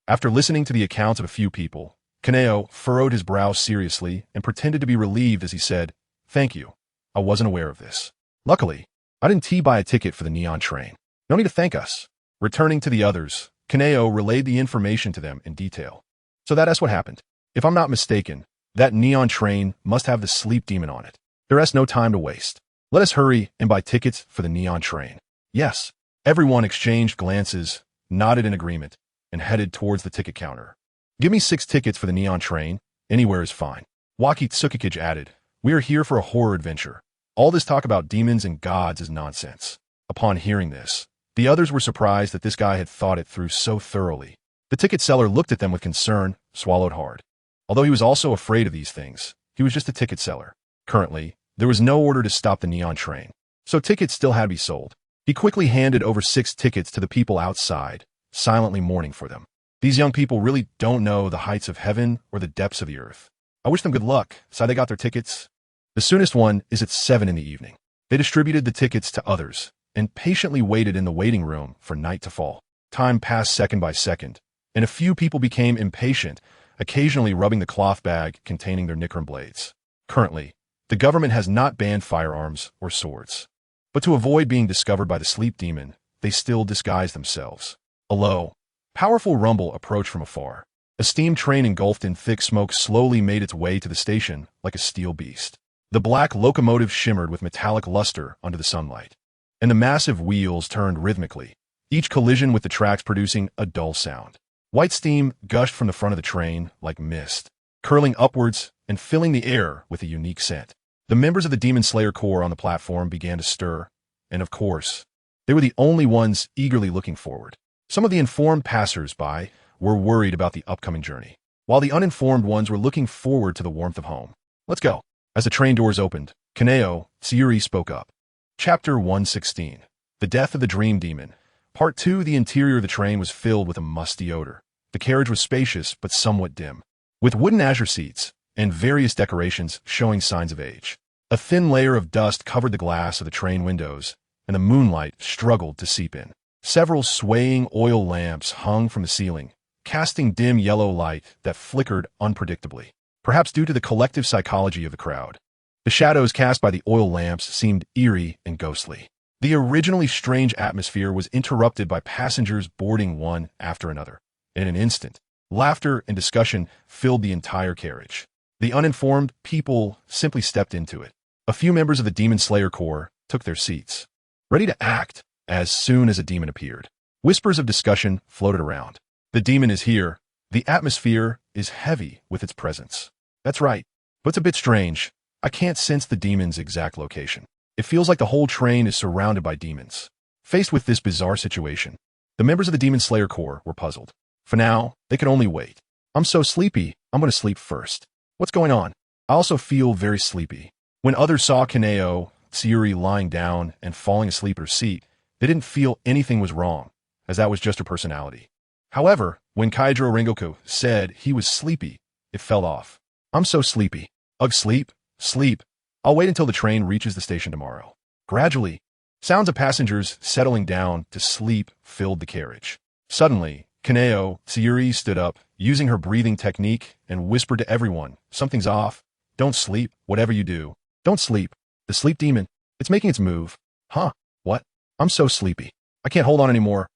After listening to the accounts of a few people, Kaneo furrowed his brow seriously and pretended to be relieved as he said, "Thank you. I wasn't aware of this. Luckily, I didn't buy a ticket for the Neon train. No need to thank us." Returning to the others, Kaneo relayed the information to them in detail. "So that's what happened. If I'm not mistaken, that Neon train must have the sleep demon on it. There is no time to waste. Let us hurry and buy tickets for the Neon train." Yes. Everyone exchanged glances, nodded in agreement, and headed towards the ticket counter. "Give me 6 tickets for the Neon train. Anywhere is fine." Waki Tsukihiro added, "We are here for a horror adventure. All this talk about demons and gods is nonsense." Upon hearing this, the others were surprised that this guy had thought it through so thoroughly. The ticket seller looked at them with concern, swallowed hard. Although he was also afraid of these things, he was just a ticket seller. Currently, there was no order to stop the Neon train, so tickets still had to be sold. He quickly handed over 6 tickets to the people outside, silently mourning for them. These young people really don't know the heights of heaven or the depths of the earth. I wish them good luck, so they got their tickets. The soonest one is at 7 in the evening. They distributed the tickets to others and patiently waited in the waiting room for night to fall. Time passed second by second, and a few people became impatient, occasionally rubbing the cloth bag containing their Nikron blades. Currently, the government has not banned firearms or swords. But to avoid being discovered by the sleep demon, they still disguise themselves. A low, powerful rumble approached from afar. A steam train engulfed in thick smoke slowly made its way to the station like a steel beast. The black locomotive shimmered with metallic luster under the sunlight, and the massive wheels turned rhythmically, each collision with the tracks producing a dull sound. White steam gushed from the front of the train like mist, curling upwards and filling the air with a unique scent. The members of the Demon Slayer Corps on the platform began to stir, and of course, they were the only ones eagerly looking forward. Some of the informed passers-by were worried about the upcoming journey, while the uninformed ones were looking forward to the warmth of home. "Let's go." As the train doors opened, Kaneo Tsuri spoke up. Chapter 116. The Death of the Dream Demon. Part 2. The interior of the train was filled with a musty odor. The carriage was spacious but somewhat dim, with wooden azure seats and various decorations showing signs of age. A thin layer of dust covered the glass of the train windows, and the moonlight struggled to seep in. Several swaying oil lamps hung from the ceiling, casting dim yellow light that flickered unpredictably, perhaps due to the collective psychology of the crowd. The shadows cast by the oil lamps seemed eerie and ghostly. The originally strange atmosphere was interrupted by passengers boarding one after another. In an instant, laughter and discussion filled the entire carriage. The uninformed people simply stepped into it. A few members of the Demon Slayer Corps took their seats, ready to act as soon as a demon appeared. Whispers of discussion floated around. "The demon is here. The atmosphere is heavy with its presence." "That's right, but it's a bit strange. I can't sense the demon's exact location. It feels like the whole train is surrounded by demons." Faced with this bizarre situation, the members of the Demon Slayer Corps were puzzled. For now, they could only wait. "I'm so sleepy, I'm going to sleep first. What's going on?" "I also feel very sleepy." When others saw Kaneo Tsuri lying down and falling asleep in her seat, they didn't feel anything was wrong, as that was just her personality. However, when Kaijiro Rengoku said he was sleepy, it fell off. I'm so sleepy. Ugh, sleep, sleep. I'll wait until the train reaches the station tomorrow. Gradually, sounds of passengers settling down to sleep filled the carriage. Suddenly, Kaneo Tsuyuri stood up, using her breathing technique, and whispered to everyone, "Something's off. Don't sleep, whatever you do. Don't sleep. The sleep demon, it's making its move." Huh? What? I'm so sleepy. I can't hold on anymore.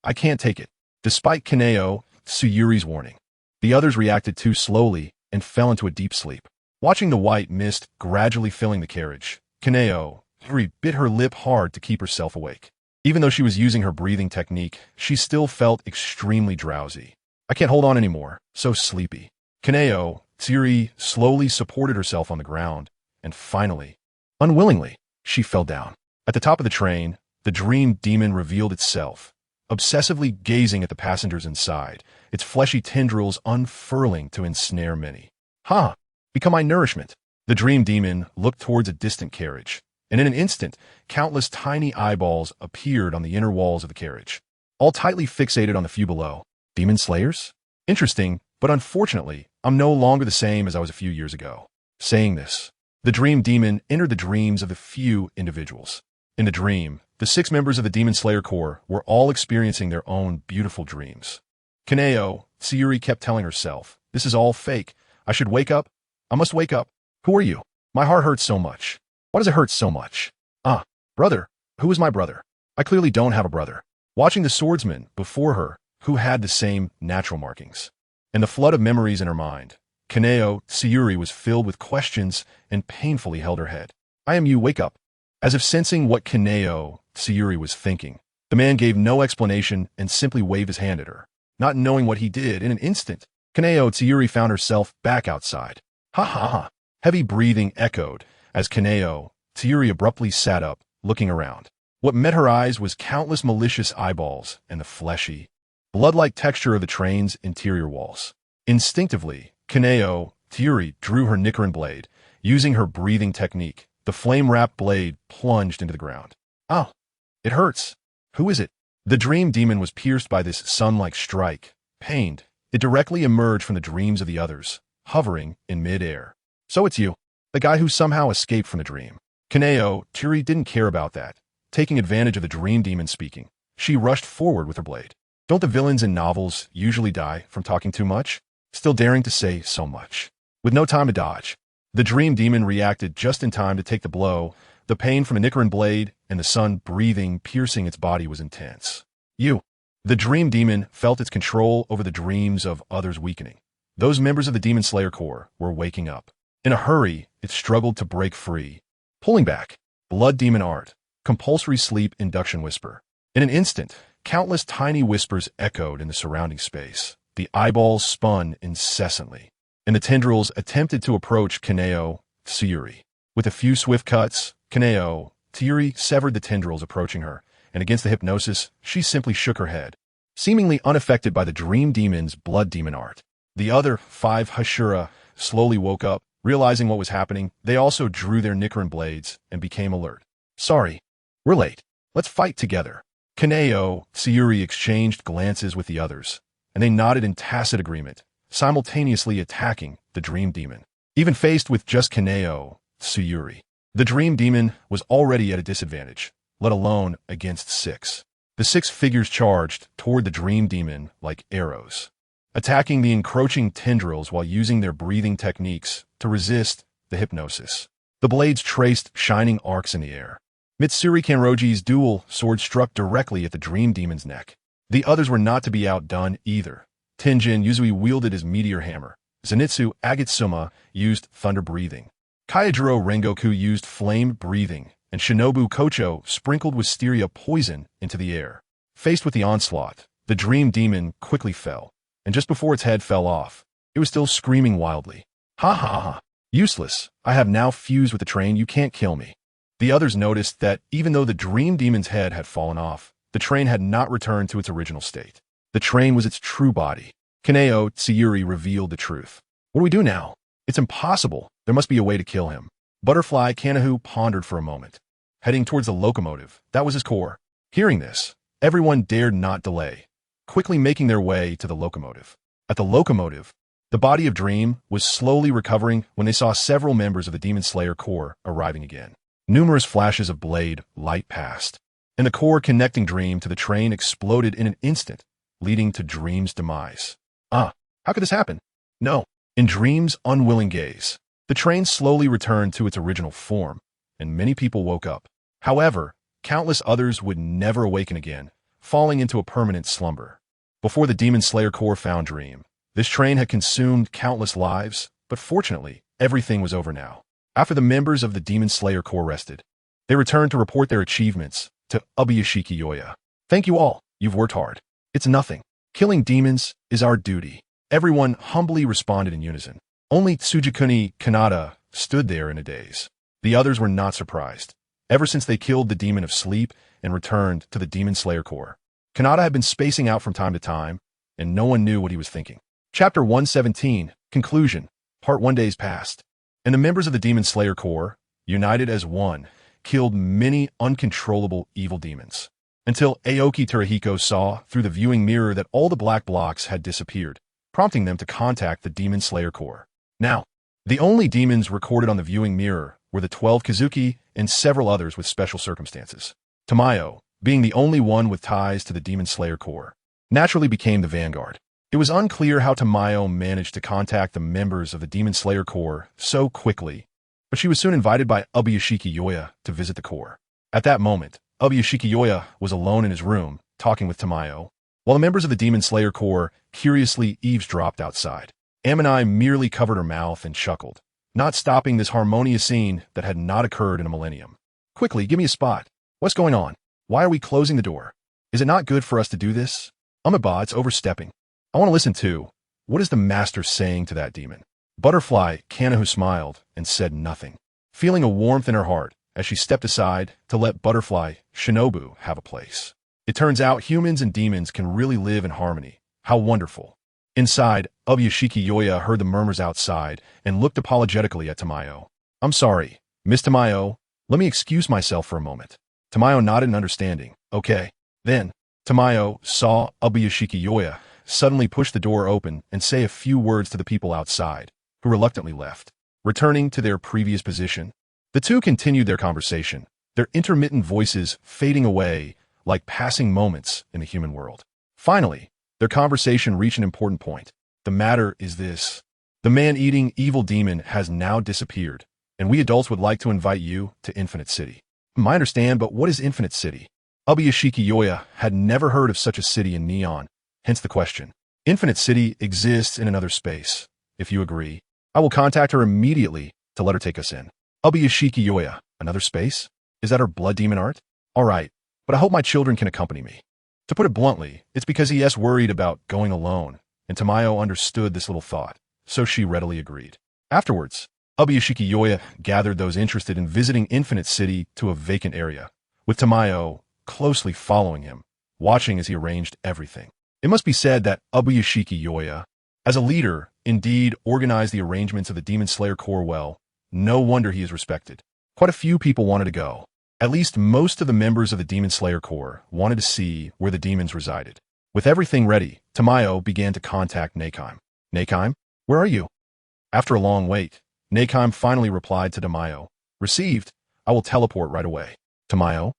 I can't take it. Despite Kaneo Tsuyuri's warning, the others reacted too slowly and fell into a deep sleep. Watching the white mist gradually filling the carriage, Kaneo Tsuyuri bit her lip hard to keep herself awake. Even though she was using her breathing technique, she still felt extremely drowsy. I can't hold on anymore. So sleepy. Kaneo Tsuyuri slowly supported herself on the ground, and finally, unwillingly, she fell down. At the top of the train, the dream demon revealed itself, obsessively gazing at the passengers inside, its fleshy tendrils unfurling to ensnare many. "Ha! Become my nourishment." The dream demon looked towards a distant carriage, and in an instant, countless tiny eyeballs appeared on the inner walls of the carriage, all tightly fixated on the few below. Demon slayers? Interesting, but unfortunately, I'm no longer the same as I was a few years ago. Saying this, the dream demon entered the dreams of the few individuals. In the dream, the 6 members of the Demon Slayer Corps were all experiencing their own beautiful dreams. Kaneo Tsuyuri kept telling herself, "This is all fake. I should wake up. I must wake up. Who are you? My heart hurts so much. Why does it hurt so much? Brother. Who is my brother? I clearly don't have a brother." Watching the swordsman before her, who had the same natural markings, and the flood of memories in her mind, Kaneo Tsuyuri was filled with questions and painfully held her head. "I am you, wake up." As if sensing what Kaneo Tsuyuri was thinking, the man gave no explanation and simply waved his hand at her. Not knowing what he did, in an instant, Kaneo Tsuyuri found herself back outside. "Ha ha ha." Heavy breathing echoed as Kaneo Tsuyuri abruptly sat up, looking around. What met her eyes was countless malicious eyeballs and the fleshy, blood-like texture of the train's interior walls. Instinctively, Kaneo Tsuyuri drew her Nichiren blade. Using her breathing technique, the flame-wrapped blade plunged into the ground. "Oh, it hurts. Who is it?" The dream demon was pierced by this sun-like strike. Pained, it directly emerged from the dreams of the others, hovering in mid-air. "So it's you, the guy who somehow escaped from the dream." Kaneo Tsuyuri didn't care about that. Taking advantage of the dream demon speaking, she rushed forward with her blade. Don't the villains in novels usually die from talking too much? Still daring to say so much. With no time to dodge, the dream demon reacted just in time to take the blow. The pain from the Nichiren blade and the sun breathing piercing its body was intense. "You." The dream demon felt its control over the dreams of others weakening. Those members of the Demon Slayer Corps were waking up. In a hurry, it struggled to break free. Pulling back, blood demon art, compulsory sleep induction whisper. In an instant, countless tiny whispers echoed in the surrounding space. The eyeballs spun incessantly, and the tendrils attempted to approach Kaneo Tsuyuri. With a few swift cuts, Kaneo Tsuyuri severed the tendrils approaching her, and against the hypnosis, she simply shook her head, seemingly unaffected by the dream demon's blood demon art. The other 5 Hashira slowly woke up. Realizing what was happening, they also drew their Nichiren blades and became alert. "Sorry, we're late. Let's fight together." Kaneo Tsuyuri exchanged glances with the others, and they nodded in tacit agreement, simultaneously attacking the dream demon. Even faced with just Kaneo Tsuyuri, the dream demon was already at a disadvantage, let alone against 6. The 6 figures charged toward the dream demon like arrows, attacking the encroaching tendrils while using their breathing techniques to resist the hypnosis. The blades traced shining arcs in the air. Mitsuri Kanroji's dual sword struck directly at the dream demon's neck. The others were not to be outdone either. Tenjin Yuzui wielded his meteor hammer. Zenitsu Agitsuma used thunder breathing. Kaijiro Rengoku used flame breathing, and Shinobu Kocho sprinkled wisteria poison into the air. Faced with the onslaught, the dream demon quickly fell, and just before its head fell off, it was still screaming wildly. "Ha ha ha. Useless. I have now fused with the train. You can't kill me." The others noticed that even though the dream demon's head had fallen off, the train had not returned to its original state. The train was its true body. Kaneo Tsuyuri revealed the truth. "What do we do now? It's impossible. There must be a way to kill him." Butterfly Kanahu pondered for a moment. Heading towards the locomotive, that was his core. Hearing this, everyone dared not delay, quickly making their way to the locomotive. At the locomotive, The body of Dream was slowly recovering when they saw several members of the Demon Slayer Corps arriving again. Numerous flashes of blade light passed, and the core connecting Dream to the train exploded in an instant, leading to Dream's demise. How could this happen? No. In Dream's unwilling gaze, the train slowly returned to its original form, and many people woke up. However, countless others would never awaken again, falling into a permanent slumber. Before the Demon Slayer Corps found Dream, this train had consumed countless lives, but fortunately, everything was over now. After the members of the Demon Slayer Corps rested, they returned to report their achievements to Ubuyashiki Yoya. Thank you all, you've worked hard. It's nothing. Killing demons is our duty. Everyone humbly responded in unison. Only Tsukihiro Kanata stood there in a daze. The others were not surprised. Ever since they killed the Demon of Sleep and returned to the Demon Slayer Corps, Kanata had been spacing out from time to time, and no one knew what he was thinking. Chapter 117, Conclusion, Part 1. Days passed, and the members of the Demon Slayer Corps, united as one, killed many uncontrollable evil demons, until Aoki Terahiko saw through the viewing mirror that all the black blocks had disappeared, prompting them to contact the Demon Slayer Corps. Now, the only demons recorded on the viewing mirror were the 12 Kazuki and several others with special circumstances. Tamayo, being the only one with ties to the Demon Slayer Corps, naturally became the vanguard. It was unclear how Tamayo managed to contact the members of the Demon Slayer Corps so quickly, but she was soon invited by Ubuyashiki Yoya to visit the Corps. At that moment, Ubuyashiki Yoya was alone in his room, talking with Tamayo, while the members of the Demon Slayer Corps curiously eavesdropped outside. Amanai merely covered her mouth and chuckled, not stopping this harmonious scene that had not occurred in a millennium. Quickly, give me a spot. What's going on? Why are we closing the door? Is it not good for us to do this? Umeba, it's overstepping. I want to listen too. What is the master saying to that demon? Butterfly Kanahu smiled and said nothing, feeling a warmth in her heart as she stepped aside to let Butterfly Shinobu have a place. It turns out humans and demons can really live in harmony. How wonderful. Inside, Ubuyashiki Yoya heard the murmurs outside and looked apologetically at Tamayo. I'm sorry, Miss Tamayo. Let me excuse myself for a moment. Tamayo nodded in understanding. Okay. Then, Tamayo saw Ubuyashiki Yoya suddenly push the door open and say a few words to the people outside, who reluctantly left. Returning to their previous position, the two continued their conversation, their intermittent voices fading away like passing moments in the human world. Finally, their conversation reached an important point. The matter is this. The man-eating evil demon has now disappeared, and we adults would like to invite you to Infinite City. I understand, but what is Infinite City? Ubuyashiki Yoya had never heard of such a city in Neon, hence the question. Infinite City exists in another space. If you agree, I will contact her immediately to let her take us in. Ubuyashiki Yoya, another space? Is that her blood demon art? All right, but I hope my children can accompany me. To put it bluntly, it's because he is worried about going alone, and Tamayo understood this little thought, so she readily agreed. Afterwards, Ubuyashiki Yoya gathered those interested in visiting Infinite City to a vacant area, with Tamayo closely following him, watching as he arranged everything. It must be said that Ubuyashiki Yoya, as a leader, indeed organized the arrangements of the Demon Slayer Corps well. No wonder he is respected. Quite a few people wanted to go. At least most of the members of the Demon Slayer Corps wanted to see where the demons resided. With everything ready, Tamayo began to contact Nakheim. Nakheim, where are you? After a long wait, Nakheim finally replied to Tamayo. Received. I will teleport right away. Tamayo?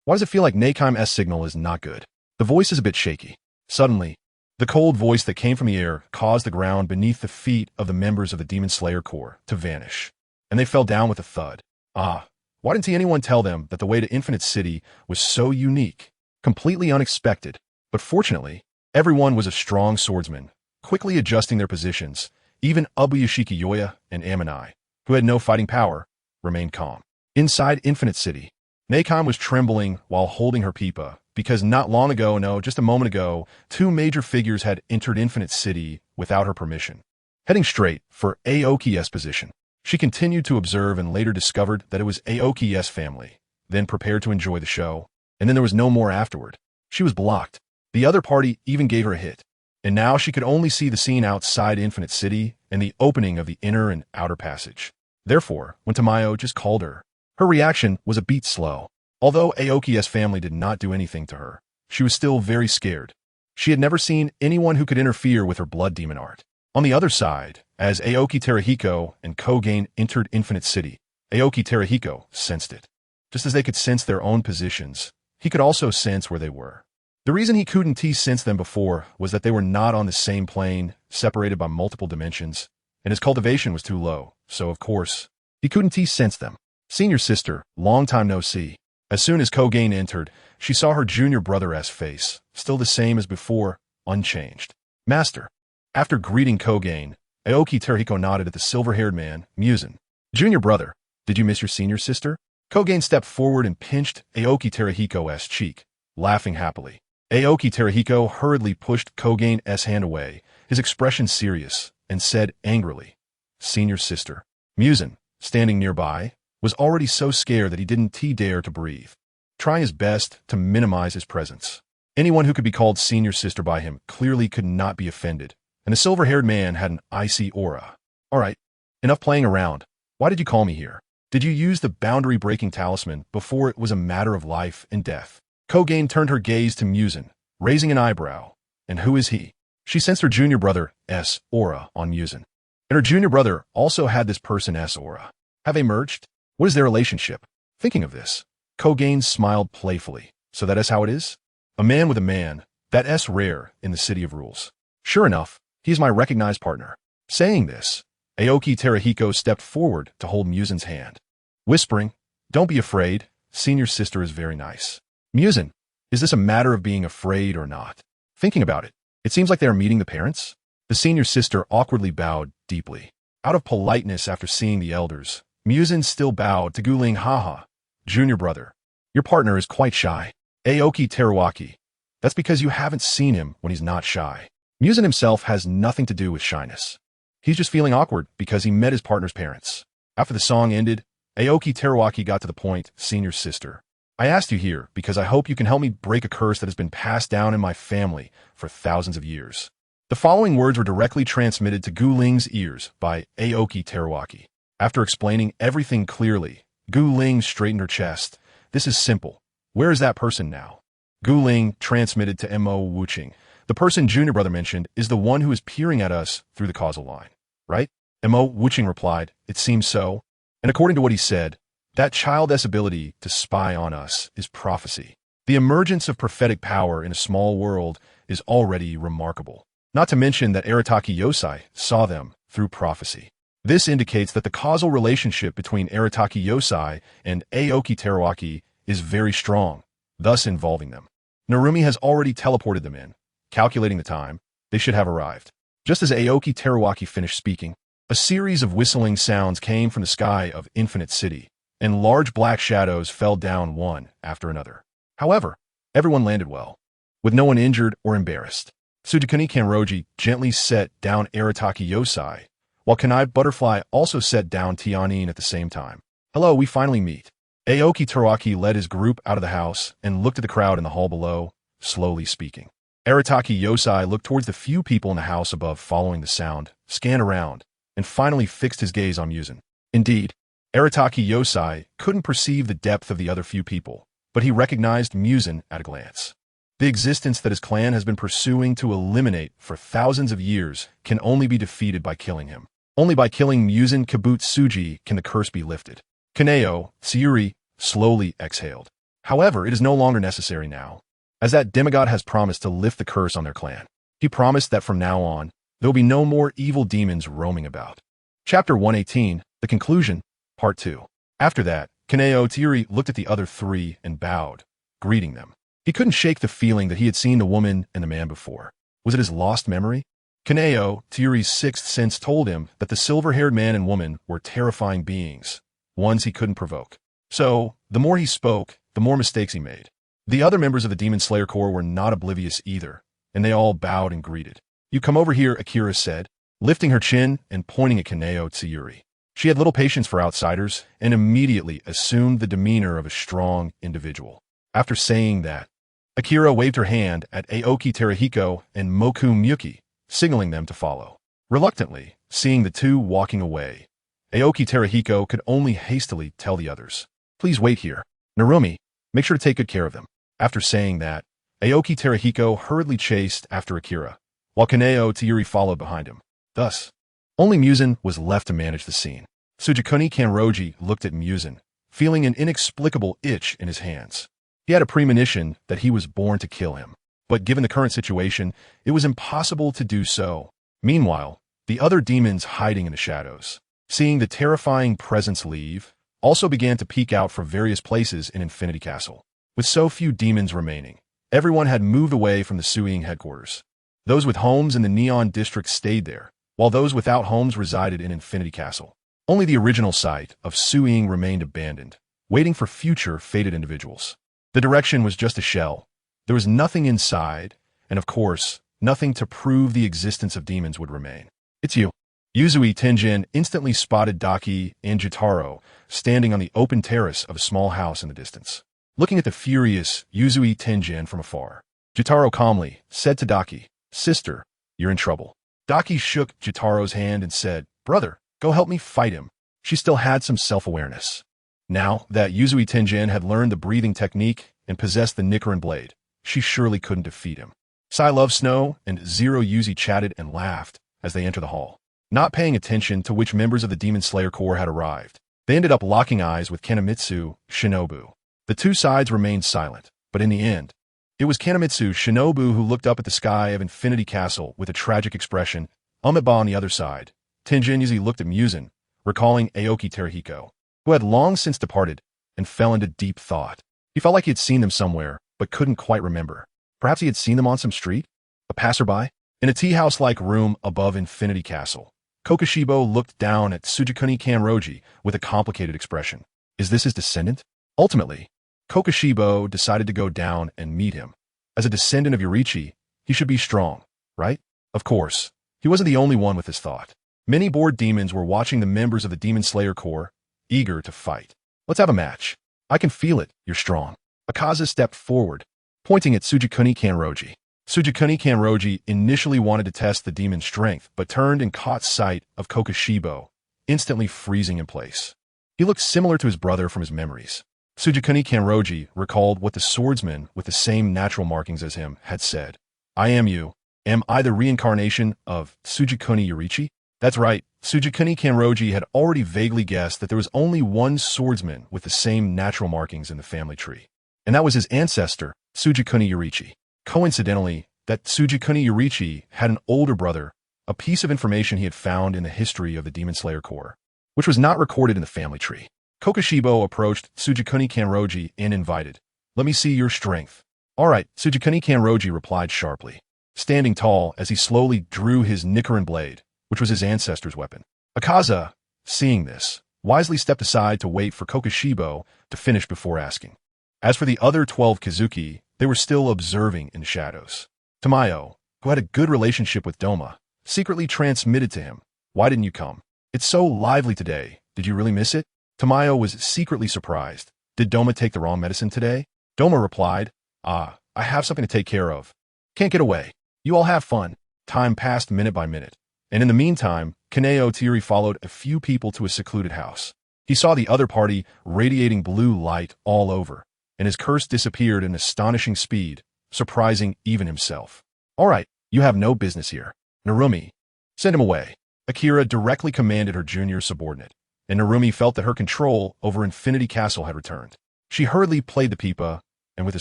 Why does it feel like Nakheim's signal is not good? The voice is a bit shaky. Suddenly, the cold voice that came from the air caused the ground beneath the feet of the members of the Demon Slayer Corps to vanish, and they fell down with a thud. Why didn't anyone tell them that the way to Infinite City was so unique, completely unexpected? But fortunately, everyone was a strong swordsman, quickly adjusting their positions. Even Ubuyashiki Yoya and Amanai, who had no fighting power, remained calm. Inside Infinite City, Nakheim was trembling while holding her pipa, because not long ago, just a moment ago, two major figures had entered Infinite City without her permission. Heading straight for Aoki's position, she continued to observe and later discovered that it was Aoki's family, then prepared to enjoy the show, and then there was no more afterward. She was blocked. The other party even gave her a hit, and now she could only see the scene outside Infinite City and the opening of the inner and outer passage. Therefore, when Tamayo just called her, her reaction was a beat slow. Although Aoki's family did not do anything to her, she was still very scared. She had never seen anyone who could interfere with her blood demon art. On the other side, as Aoki Terahiko and Kogain entered Infinite City, Aoki Terahiko sensed it. Just as they could sense their own positions, he could also sense where they were. The reason he couldn't sense them before was that they were not on the same plane, separated by multiple dimensions, and his cultivation was too low, so of course, he couldn't sense them. Senior sister, long time no see. As soon as Kogain entered, she saw her junior brother's face, still the same as before, unchanged. Master. After greeting Kogain, Aoki Terahiko nodded at the silver-haired man, Muzan. Junior brother, did you miss your senior sister? Kogain stepped forward and pinched Aoki Terahiko's cheek, laughing happily. Aoki Terahiko hurriedly pushed Kogain's hand away, his expression serious, and said angrily, Senior sister. Muzan, standing nearby, was already so scared that he didn't dare to breathe, trying his best to minimize his presence. Anyone who could be called senior sister by him clearly could not be offended, and the silver-haired man had an icy aura. All right, enough playing around. Why did you call me here? Did you use the boundary-breaking talisman before it was a matter of life and death? Kogain turned her gaze to Muzan, raising an eyebrow. And who is he? She sensed her junior brother's aura on Muzan. And her junior brother also had this person's aura. Have they merged? What is their relationship? Thinking of this, Kogain smiled playfully. So that is how it is? A man with a man, that's rare in the City of Rules. Sure enough, he is my recognized partner. Saying this, Aoki Terahiko stepped forward to hold Muzan's hand, whispering, Don't be afraid, senior sister is very nice. Muzan, is this a matter of being afraid or not? Thinking about it, it seems like they are meeting the parents. The senior sister awkwardly bowed deeply. Out of politeness after seeing the elders, Muzan still bowed to Guling. Haha, junior brother, your partner is quite shy. Aoki Teruaki, that's because you haven't seen him when he's not shy. Muzan himself has nothing to do with shyness. He's just feeling awkward because he met his partner's parents. After the song ended, Aoki Teruaki got to the point, Senior sister. I asked you here because I hope you can help me break a curse that has been passed down in my family for thousands of years. The following words were directly transmitted to Gu Ling's ears by Aoki Teruaki. After explaining everything clearly, Gu Ling straightened her chest. This is simple. Where is that person now? Gu Ling transmitted to Mo Wuching. The person junior brother mentioned is the one who is peering at us through the causal line, right? Mo Wuching replied, It seems so. And according to what he said, that child's ability to spy on us is prophecy. The emergence of prophetic power in a small world is already remarkable. Not to mention that Arataki Yosai saw them through prophecy. This indicates that the causal relationship between Arataki Yosai and Aoki Teruaki is very strong, thus involving them. Narumi has already teleported them in. Calculating the time, they should have arrived. Just as Aoki Teruaki finished speaking, a series of whistling sounds came from the sky of Infinite City, and large black shadows fell down one after another. However, everyone landed well, with no one injured or embarrassed. Tsukihiro Kanroji gently set down Arataki Yosai, while Kanai Butterfly also set down Tianyin at the same time. Hello, we finally meet. Aoki Teruaki led his group out of the house and looked at the crowd in the hall below, slowly speaking. Arataki Yosai looked towards the few people in the house above following the sound, scanned around, and finally fixed his gaze on Muzan. Indeed, Arataki Yosai couldn't perceive the depth of the other few people, but he recognized Muzan at a glance. The existence that his clan has been pursuing to eliminate for thousands of years can only be defeated by killing him. Only by killing Muzan Kabutsuji can the curse be lifted. Kaneo, Tsuyuri, slowly exhaled. However, it is no longer necessary now, as that demigod has promised to lift the curse on their clan. He promised that from now on, there will be no more evil demons roaming about. Chapter 118, The Conclusion, Part 2. After that, Kaneo Tsuyuri looked at the other three and bowed, greeting them. He couldn't shake the feeling that he had seen the woman and the man before. Was it his lost memory? Kaneo Tsuyuri's sixth sense told him that the silver-haired man and woman were terrifying beings, ones he couldn't provoke. So, the more he spoke, the more mistakes he made. The other members of the Demon Slayer Corps were not oblivious either, and they all bowed and greeted. You come over here, Akira said, lifting her chin and pointing at Kaneo Tsuyuri. She had little patience for outsiders and immediately assumed the demeanor of a strong individual. After saying that, Akira waved her hand at Aoki Terahiko and Moku Miyuki, signaling them to follow. Reluctantly, seeing the two walking away, Aoki Terahiko could only hastily tell the others, Please wait here. Narumi, make sure to take good care of them. After saying that, Aoki Terahiko hurriedly chased after Akira, while Kaneo Tsuyuri followed behind him. Thus, only Muzan was left to manage the scene. Tsukihiro Kanroji looked at Muzan, feeling an inexplicable itch in his hands. He had a premonition that he was born to kill him, but given the current situation, it was impossible to do so. Meanwhile, the other demons hiding in the shadows, seeing the terrifying presence leave, also began to peek out from various places in Infinity Castle. With so few demons remaining, everyone had moved away from the Suing headquarters. Those with homes in the Neon District stayed there, while those without homes resided in Infinity Castle. Only the original site of Suing remained abandoned, waiting for future fated individuals. The direction was just a shell. There was nothing inside, and of course, nothing to prove the existence of demons would remain. It's you. Yuzui Tenjin instantly spotted Daki and Jotaro standing on the open terrace of a small house in the distance. Looking at the furious Yuzui Tenjin from afar, Jotaro calmly said to Daki, "Sister, you're in trouble." Daki shook Jotaro's hand and said, "Brother, go help me fight him." She still had some self-awareness. Now that Yuzui Tenjin had learned the breathing technique and possessed the Nichiren blade, she surely couldn't defeat him. Sai Love Snow and Zero Yuzi chatted and laughed as they entered the hall, not paying attention to which members of the Demon Slayer Corps had arrived. They ended up locking eyes with Kanemitsu Shinobu. The two sides remained silent, but in the end, it was Kanemitsu Shinobu who looked up at the sky of Infinity Castle with a tragic expression. Amiba on the other side, Tenjin Yuzi looked at Muzan, recalling Aoki Terahiko, who had long since departed, and fell into deep thought. He felt like he had seen them somewhere, but couldn't quite remember. Perhaps he had seen them on some street? A passerby? In a tea-house-like room above Infinity Castle, Kokushibo looked down at Tsukihiro Kanroji with a complicated expression. Is this his descendant? Ultimately, Kokushibo decided to go down and meet him. As a descendant of Yorichi, he should be strong, right? Of course, he wasn't the only one with this thought. Many bored demons were watching the members of the Demon Slayer Corps, eager to fight. Let's have a match. I can feel it, you're strong. Akaza stepped forward, pointing at Tsukihiro Kanroji. Tsukihiro Kanroji initially wanted to test the demon's strength, but turned and caught sight of Kokushibo, instantly freezing in place. He looked similar to his brother from his memories. Tsukihiro Kanroji recalled what the swordsman with the same natural markings as him had said. I am you. Am I the reincarnation of Tsukihiro Yorichi? That's right. Tsukihiro Kanroji had already vaguely guessed that there was only one swordsman with the same natural markings in the family tree. And that was his ancestor, Tsukihiro Yorichi. Coincidentally, that Tsukihiro Yorichi had an older brother, a piece of information he had found in the history of the Demon Slayer Corps, which was not recorded in the family tree. Kokushibo approached Tsukihiro Kanroji and invited, "Let me see your strength." "All right," Tsukihiro Kanroji replied sharply, standing tall as he slowly drew his Nichiren blade, which was his ancestor's weapon. Akaza, seeing this, wisely stepped aside to wait for Kokushibo to finish before asking. As for the other 12 Kazuki, they were still observing in the shadows. Tamayo, who had a good relationship with Doma, secretly transmitted to him, "Why didn't you come? It's so lively today. Did you really miss it?" Tamayo was secretly surprised. Did Doma take the wrong medicine today? Doma replied, I have something to take care of. Can't get away. You all have fun. Time passed minute by minute. And in the meantime, Kaneo Tiri followed a few people to a secluded house. He saw the other party radiating blue light all over, and his curse disappeared in astonishing speed, surprising even himself. All right, you have no business here. Narumi, send him away. Akira directly commanded her junior subordinate, and Narumi felt that her control over Infinity Castle had returned. She hurriedly played the pipa, and with a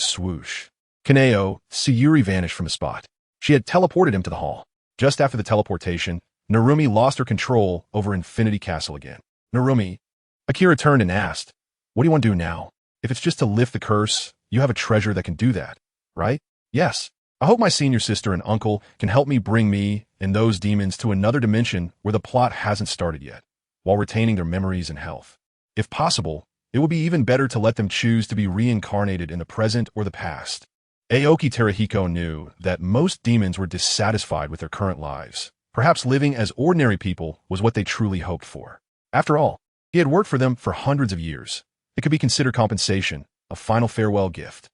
swoosh, Kaneo, Sayuri vanished from the spot. She had teleported him to the hall. Just after the teleportation, Narumi lost her control over Infinity Castle again. Narumi, Akira turned and asked, "What do you want to do now? If it's just to lift the curse, you have a treasure that can do that, right?" "Yes. I hope my senior sister and uncle can help me bring me and those demons to another dimension where the plot hasn't started yet, while retaining their memories and health. If possible, it would be even better to let them choose to be reincarnated in the present or the past." Aoki Terahiko knew that most demons were dissatisfied with their current lives. Perhaps living as ordinary people was what they truly hoped for. After all, he had worked for them for hundreds of years. It could be considered compensation, a final farewell gift.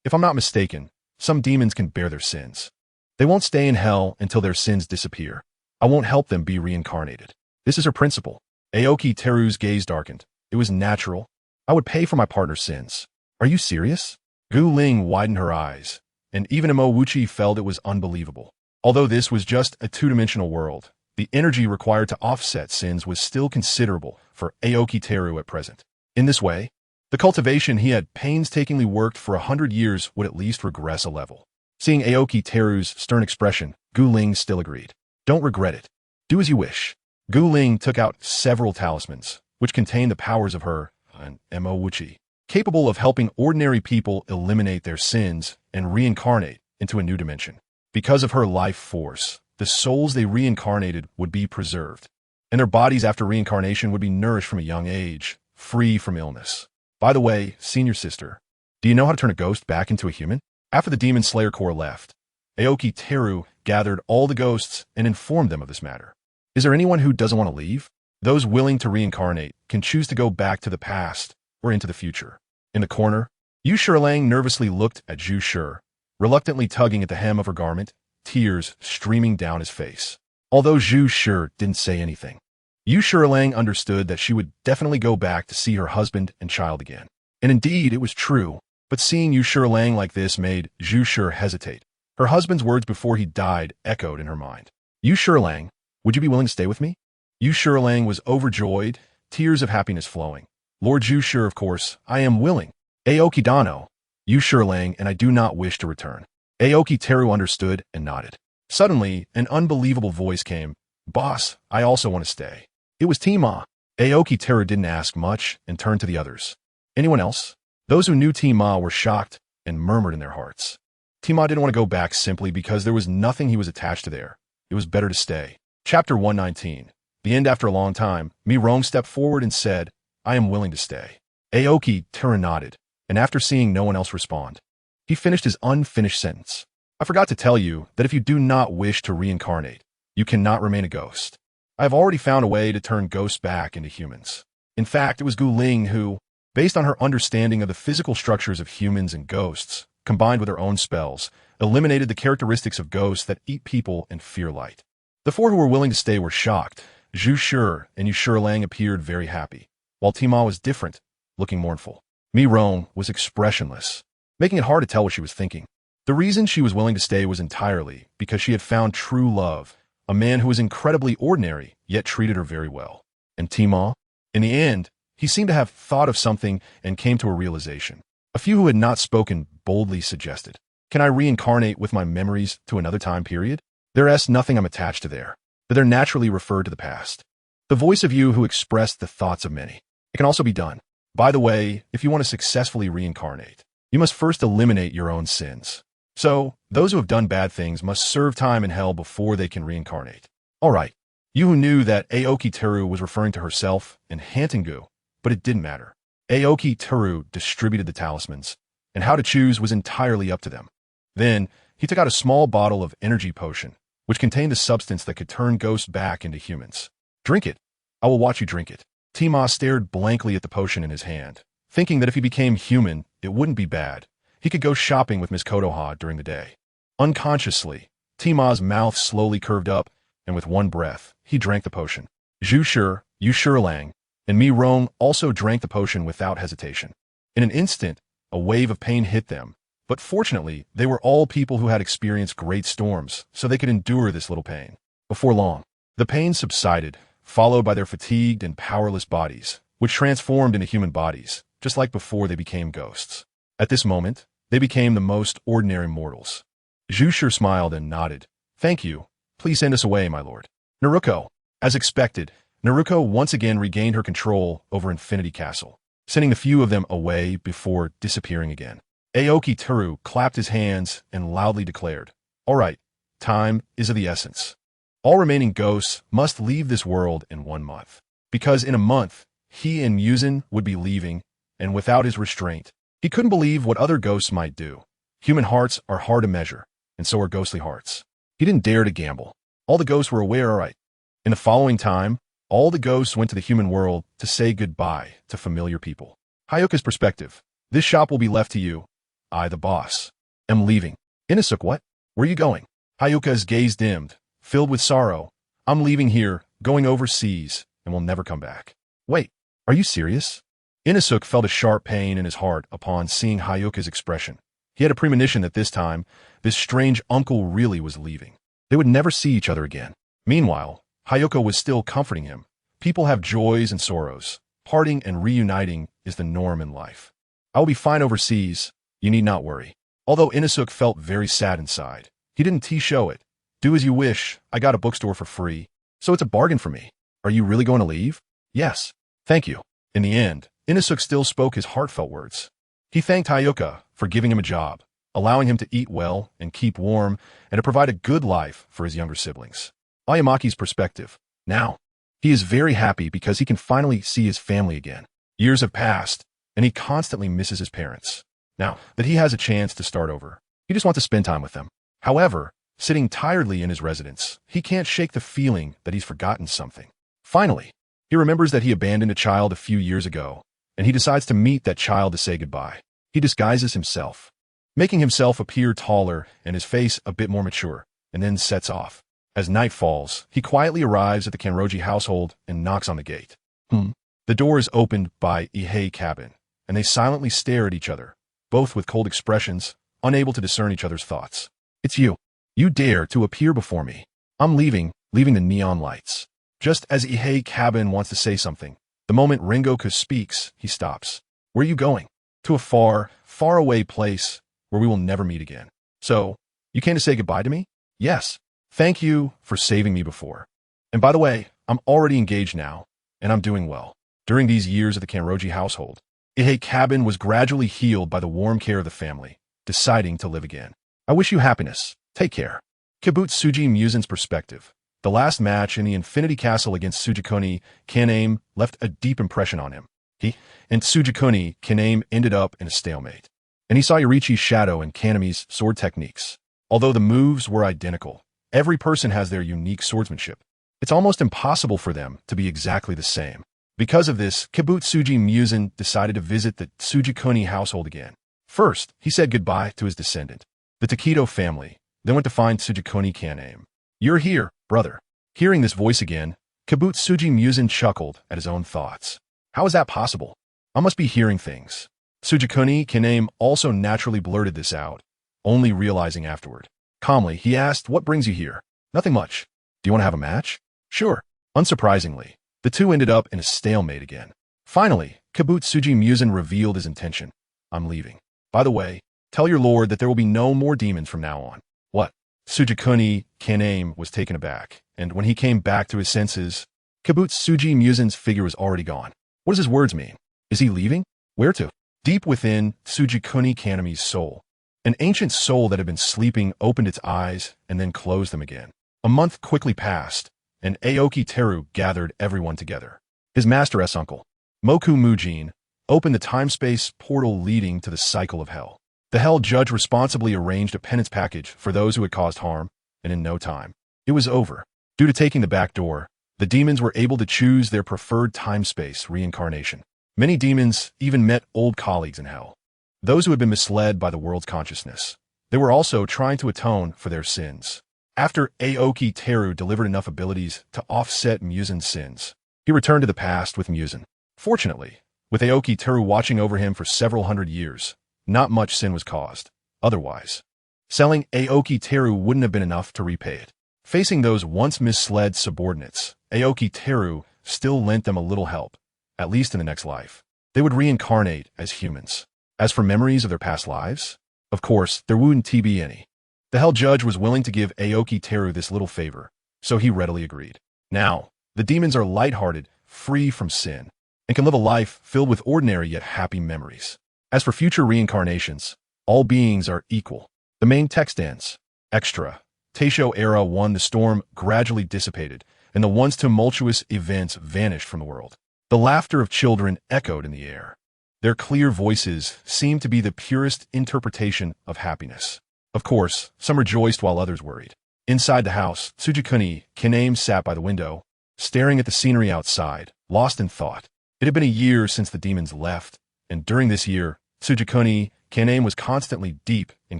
If I'm not mistaken, some demons can bear their sins. They won't stay in hell until their sins disappear. I won't help them be reincarnated. This is her principle. Aoki Teru's gaze darkened. It was natural. I would pay for my partner's sins. Are you serious? Gu Ling widened her eyes, and even Imouchi felt it was unbelievable. Although this was just a two-dimensional world, The energy required to offset sins was still considerable for Aoki Teru at present. In this way, the cultivation he had painstakingly worked for 100 years would at least regress a level. Seeing Aoki Teru's stern expression, Gu Ling still agreed. Don't regret it. Do as you wish. Gu Ling took out several talismans, which contained the powers of her, an Mo-Wuchi, capable of helping ordinary people eliminate their sins and reincarnate into a new dimension. Because of her life force, the souls they reincarnated would be preserved, and their bodies after reincarnation would be nourished from a young age, free from illness. By the way, senior sister, do you know how to turn a ghost back into a human? After the Demon Slayer Corps left, Aoki Teru gathered all the ghosts and informed them of this matter. Is there anyone who doesn't want to leave? Those willing to reincarnate can choose to go back to the past or into the future. In the corner, Yu Shilang nervously looked at Zhu Shi, reluctantly tugging at the hem of her garment, tears streaming down his face. Although Zhu Shi didn't say anything, Yu Shilang understood that she would definitely go back to see her husband and child again. And indeed, it was true, but seeing Yu Shilang like this made Zhu Shi hesitate. Her husband's words before he died echoed in her mind. Yu Shilang, would you be willing to stay with me? Yu Shilang was overjoyed, tears of happiness flowing. Lord Zhu Shi, of course, I am willing. Aoki Dano, Yu Shilang, and I do not wish to return. Aoki Teru understood and nodded. Suddenly, an unbelievable voice came. Boss, I also want to stay. It was Tima. Aoki Teru didn't ask much and turned to the others. Anyone else? Those who knew Tima were shocked and murmured in their hearts. Tima didn't want to go back simply because there was nothing he was attached to there. It was better to stay. Chapter 119. The end after a long time, Mirong stepped forward and said, I am willing to stay. Aoki Teru nodded, and after seeing no one else respond, he finished his unfinished sentence. I forgot to tell you that if you do not wish to reincarnate, you cannot remain a ghost. I have already found a way to turn ghosts back into humans. In fact, it was Gu Ling who, based on her understanding of the physical structures of humans and ghosts, combined with her own spells, eliminated the characteristics of ghosts that eat people and fear light. The four who were willing to stay were shocked. Zhu Shi and Yu Shilang appeared very happy, while Tima was different, looking mournful. Mirong was expressionless, making it hard to tell what she was thinking. The reason she was willing to stay was entirely because she had found true love, a man who was incredibly ordinary, yet treated her very well. And Tima? In the end, he seemed to have thought of something and came to a realization. A few who had not spoken boldly suggested, can I reincarnate with my memories to another time period? There is nothing I'm attached to there, that they're naturally referred to the past. The voice of you who expressed the thoughts of many. It can also be done. By the way, if you want to successfully reincarnate, you must first eliminate your own sins. So, those who have done bad things must serve time in hell before they can reincarnate. All right, you who knew that Aoki Teru was referring to herself and Hantengu, but it didn't matter. Aoki Teru distributed the talismans, and how to choose was entirely up to them. Then, he took out a small bottle of energy potion, which contained the substance that could turn ghosts back into humans. Drink it. I will watch you drink it. Tima stared blankly at the potion in his hand, thinking that if he became human, it wouldn't be bad. He could go shopping with Miss Kotoha during the day. Unconsciously, Tima's mouth slowly curved up, and with one breath, he drank the potion. Zhu Shi, Yu Shilang, and Mi Rong also drank the potion without hesitation. In an instant, a wave of pain hit them, but fortunately, they were all people who had experienced great storms, so they could endure this little pain. Before long, the pain subsided, followed by their fatigued and powerless bodies, which transformed into human bodies, just like before they became ghosts. At this moment, they became the most ordinary mortals. Zhu Shi smiled and nodded. Thank you. Please send us away, my lord. Naruko. As expected, Naruko once again regained her control over Infinity Castle, sending a few of them away before disappearing again. Aoki Teru clapped his hands and loudly declared, All right, time is of the essence. All remaining ghosts must leave this world in 1 month, because in a month, he and Muzan would be leaving, and without his restraint, he couldn't believe what other ghosts might do. Human hearts are hard to measure, and so are ghostly hearts. He didn't dare to gamble. All the ghosts were aware, all right. In the following time, all the ghosts went to the human world to say goodbye to familiar people. Hayuka's perspective. This shop will be left to you. I, the boss, am leaving. Inosuke, what? Where are you going? Hayuka's gaze dimmed, filled with sorrow. I'm leaving here, going overseas, and will never come back. Wait, are you serious? Inosuke felt a sharp pain in his heart upon seeing Hayuka's expression. He had a premonition that this time, this strange uncle really was leaving. They would never see each other again. Meanwhile, Hayako was still comforting him. People have joys and sorrows. Parting and reuniting is the norm in life. I will be fine overseas. You need not worry. Although Inosuke felt very sad inside, he didn't show it. Do as you wish. I got a bookstore for free, so it's a bargain for me. Are you really going to leave? Yes. Thank you. In the end, Inosuke still spoke his heartfelt words. He thanked Hayaka for giving him a job, allowing him to eat well and keep warm, and to provide a good life for his younger siblings. Ayamaki's perspective. Now, he is very happy because he can finally see his family again. Years have passed, and he constantly misses his parents. Now that he has a chance to start over, he just wants to spend time with them. However, sitting tiredly in his residence, he can't shake the feeling that he's forgotten something. Finally, he remembers that he abandoned a child a few years ago, and he decides to meet that child to say goodbye. He disguises himself, making himself appear taller and his face a bit more mature, and then sets off. As night falls, he quietly arrives at the Kanroji household and knocks on the gate. The door is opened by Ihei Cabin, and they silently stare at each other, both with cold expressions, unable to discern each other's thoughts. It's you. You dare to appear before me. I'm leaving the neon lights. Just as Ihei Cabin wants to say something, the moment Rengoku speaks, he stops. Where are you going? To a far, far away place where we will never meet again. So, you came to say goodbye to me? Yes. Thank you for saving me before. And by the way, I'm already engaged now, and I'm doing well. During these years of the Kanroji household, Ihei Cabin was gradually healed by the warm care of the family, deciding to live again. I wish you happiness. Take care. Kibutsuji Muzan's perspective. The last match in the Infinity Castle against Tsukihiro Kaname left a deep impression on him. He and Tsukihiro Kaname ended up in a stalemate. And he saw Yorichi's shadow and Kaname's sword techniques. Although the moves were identical, every person has their unique swordsmanship. It's almost impossible for them to be exactly the same. Because of this, Kibutsuji Muzan decided to visit the Tsukihiro household again. First, he said goodbye to his descendant, the Takedo family, then went to find Tsukihiro Kaname. You're here, brother. Hearing this voice again, Kibutsuji Muzan chuckled at his own thoughts. How is that possible? I must be hearing things. Tsukihiro Kaname also naturally blurted this out, only realizing afterward. Calmly, he asked, what brings you here? Nothing much. Do you want to have a match? Sure. Unsurprisingly, the two ended up in a stalemate again. Finally, Kibutsuji Muzan revealed his intention. I'm leaving. By the way, tell your lord that there will be no more demons from now on. What? Tsukihiro Kaname was taken aback, and when he came back to his senses, Kibutsuji Muzan's figure was already gone. What does his words mean? Is he leaving? Where to? Deep within Tsukihiro Kaname's soul, an ancient soul that had been sleeping opened its eyes and then closed them again. A month quickly passed, and Aoki Teru gathered everyone together. His master S-uncle, Moku Mujin, opened the time-space portal leading to the cycle of hell. The Hell Judge responsibly arranged a penance package for those who had caused harm, and in no time, it was over. Due to taking the back door, the demons were able to choose their preferred time-space reincarnation. Many demons even met old colleagues in hell, those who had been misled by the world's consciousness. They were also trying to atone for their sins. After Aoki Teru delivered enough abilities to offset Muzan's sins, he returned to the past with Muzan. Fortunately, with Aoki Teru watching over him for several hundred years, not much sin was caused. Otherwise, selling Aoki Teru wouldn't have been enough to repay it. Facing those once misled subordinates, Aoki Teru still lent them a little help, at least in the next life. They would reincarnate as humans. As for memories of their past lives, of course, there wouldn't be any. The Hell Judge was willing to give Aoki Teru this little favor, so he readily agreed. Now, the demons are lighthearted, free from sin, and can live a life filled with ordinary yet happy memories. As for future reincarnations, all beings are equal. The main text ends. Extra. Taisho Era 1. The storm gradually dissipated, and the once tumultuous events vanished from the world. The laughter of children echoed in the air. Their clear voices seemed to be the purest interpretation of happiness. Of course, some rejoiced while others worried. Inside the house, Tsukihiro Kaname sat by the window, staring at the scenery outside, lost in thought. It had been a year since the demons left, and during this year, Tsukihiro Kaname was constantly deep in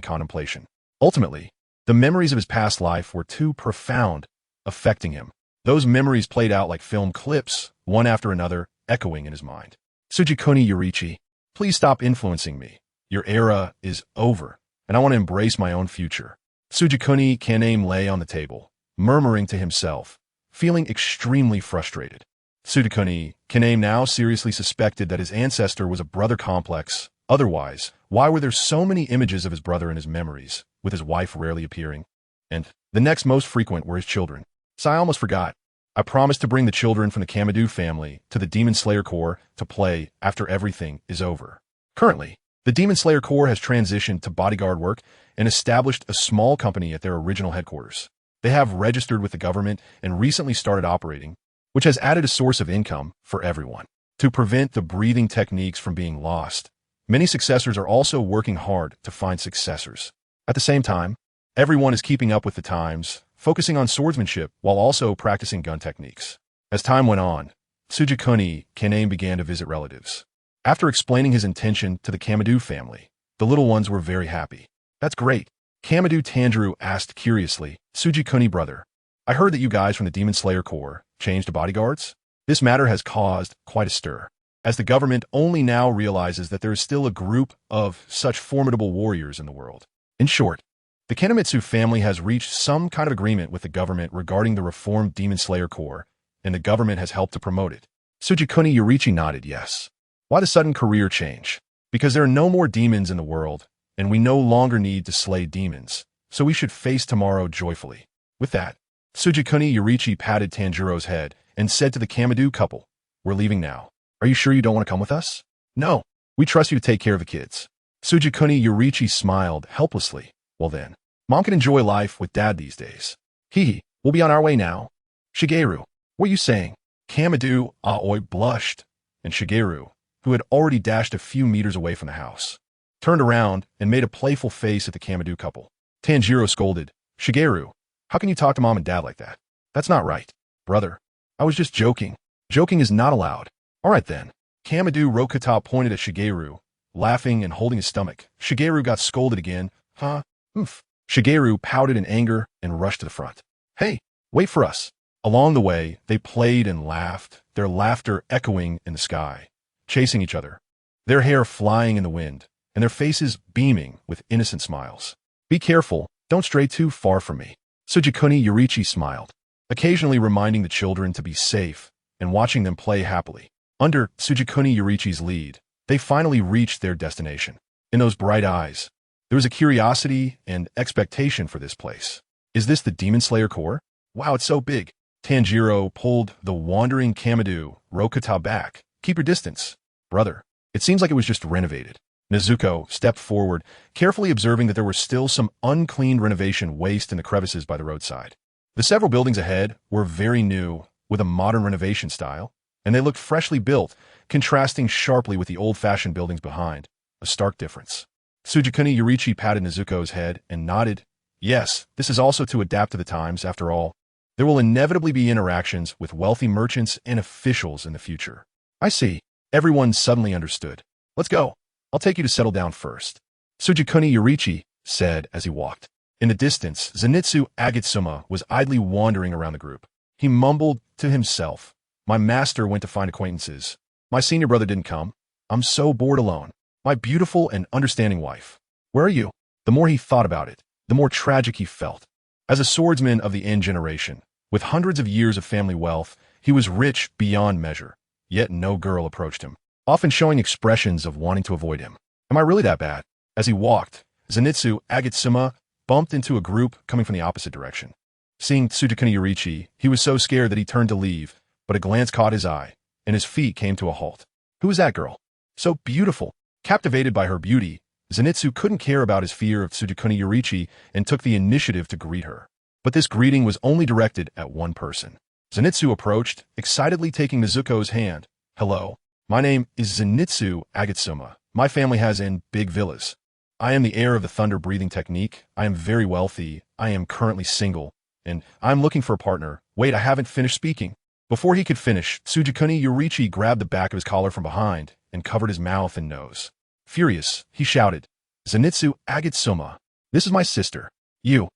contemplation. Ultimately, the memories of his past life were too profound, affecting him. Those memories played out like film clips, one after another, echoing in his mind. Tsukihiro Yorichi, please stop influencing me. Your era is over, and I want to embrace my own future. Tsukihiro Kaname lay on the table, murmuring to himself, feeling extremely frustrated. Tsukihiro Kaname now seriously suspected that his ancestor was a brother complex. Otherwise, why were there so many images of his brother in his memories, with his wife rarely appearing? And the next most frequent were his children. So I almost forgot. I promised to bring the children from the Kamadou family to the Demon Slayer Corps to play after everything is over. Currently, the Demon Slayer Corps has transitioned to bodyguard work and established a small company at their original headquarters. They have registered with the government and recently started operating, which has added a source of income for everyone. To prevent the breathing techniques from being lost, many successors are also working hard to find successors. At the same time, everyone is keeping up with the times, focusing on swordsmanship while also practicing gun techniques. As time went on, Tsukihiro Kaname began to visit relatives. After explaining his intention to the Kamadou family, the little ones were very happy. That's great. Kamadou Tanjiro asked curiously, Tsukihiro brother, I heard that you guys from the Demon Slayer Corps changed to bodyguards? This matter has caused quite a stir, as the government only now realizes that there is still a group of such formidable warriors in the world. In short, the Kanemitsu family has reached some kind of agreement with the government regarding the reformed Demon Slayer Corps, and the government has helped to promote it. Tsukihiro nodded yes. Why the sudden career change? Because there are no more demons in the world, and we no longer need to slay demons, so we should face tomorrow joyfully. With that, Tsukihiro patted Tanjiro's head and said to the Kamadou couple, We're leaving now. Are you sure you don't want to come with us? No. We trust you to take care of the kids. Tsukihiro smiled helplessly. Well then, Mom can enjoy life with Dad these days. Hee, we'll be on our way now. Shigeru, what are you saying? Kamadou Aoi blushed, and Shigeru, who had already dashed a few meters away from the house, turned around and made a playful face at the Kamadou couple. Tanjiro scolded, Shigeru, how can you talk to Mom and Dad like that? That's not right. Brother, I was just joking. Joking is not allowed. All right then. Kamadou Rokata pointed at Shigeru, laughing and holding his stomach. Shigeru got scolded again. Huh? Oof. Shigeru pouted in anger and rushed to the front. Hey, wait for us. Along the way, they played and laughed, their laughter echoing in the sky, chasing each other, their hair flying in the wind, and their faces beaming with innocent smiles. Be careful, don't stray too far from me. Tsukihiro smiled, occasionally reminding the children to be safe and watching them play happily. Under Tsukihiro lead, they finally reached their destination. In those bright eyes, there was a curiosity and expectation for this place. Is this the Demon Slayer Corps? Wow, it's so big. Tanjiro pulled the wandering Kamadou Rokata back. Keep your distance, brother. It seems like it was just renovated. Nezuko stepped forward, carefully observing that there were still some uncleaned renovation waste in the crevices by the roadside. The several buildings ahead were very new, with a modern renovation style, and they looked freshly built, contrasting sharply with the old-fashioned buildings behind. A stark difference. Tsukihiro patted Nezuko's head and nodded. Yes, this is also to adapt to the times, after all. There will inevitably be interactions with wealthy merchants and officials in the future. I see. Everyone suddenly understood. Let's go. I'll take you to settle down first. Tsukihiro said as he walked. In the distance, Zenitsu Agatsuma was idly wandering around the group. He mumbled to himself. My master went to find acquaintances. My senior brother didn't come. I'm so bored alone. My beautiful and understanding wife. Where are you? The more he thought about it, the more tragic he felt. As a swordsman of the N generation, with hundreds of years of family wealth, he was rich beyond measure. Yet no girl approached him, often showing expressions of wanting to avoid him. Am I really that bad? As he walked, Zenitsu Agatsuma bumped into a group coming from the opposite direction. Seeing Tsukihiro, he was so scared that he turned to leave, but a glance caught his eye, and his feet came to a halt. Who is that girl? So beautiful. Captivated by her beauty, Zenitsu couldn't care about his fear of Tsukihiro and took the initiative to greet her. But this greeting was only directed at one person. Zenitsu approached, excitedly taking Nezuko's hand. Hello, my name is Zenitsu Agatsuma. My family has in big villas. I am the heir of the thunder-breathing technique. I am very wealthy. I am currently single, and I'm looking for a partner. Wait, I haven't finished speaking. Before he could finish, Tsukihiro grabbed the back of his collar from behind and covered his mouth and nose. Furious, he shouted, Zenitsu Agatsuma, this is my sister. You.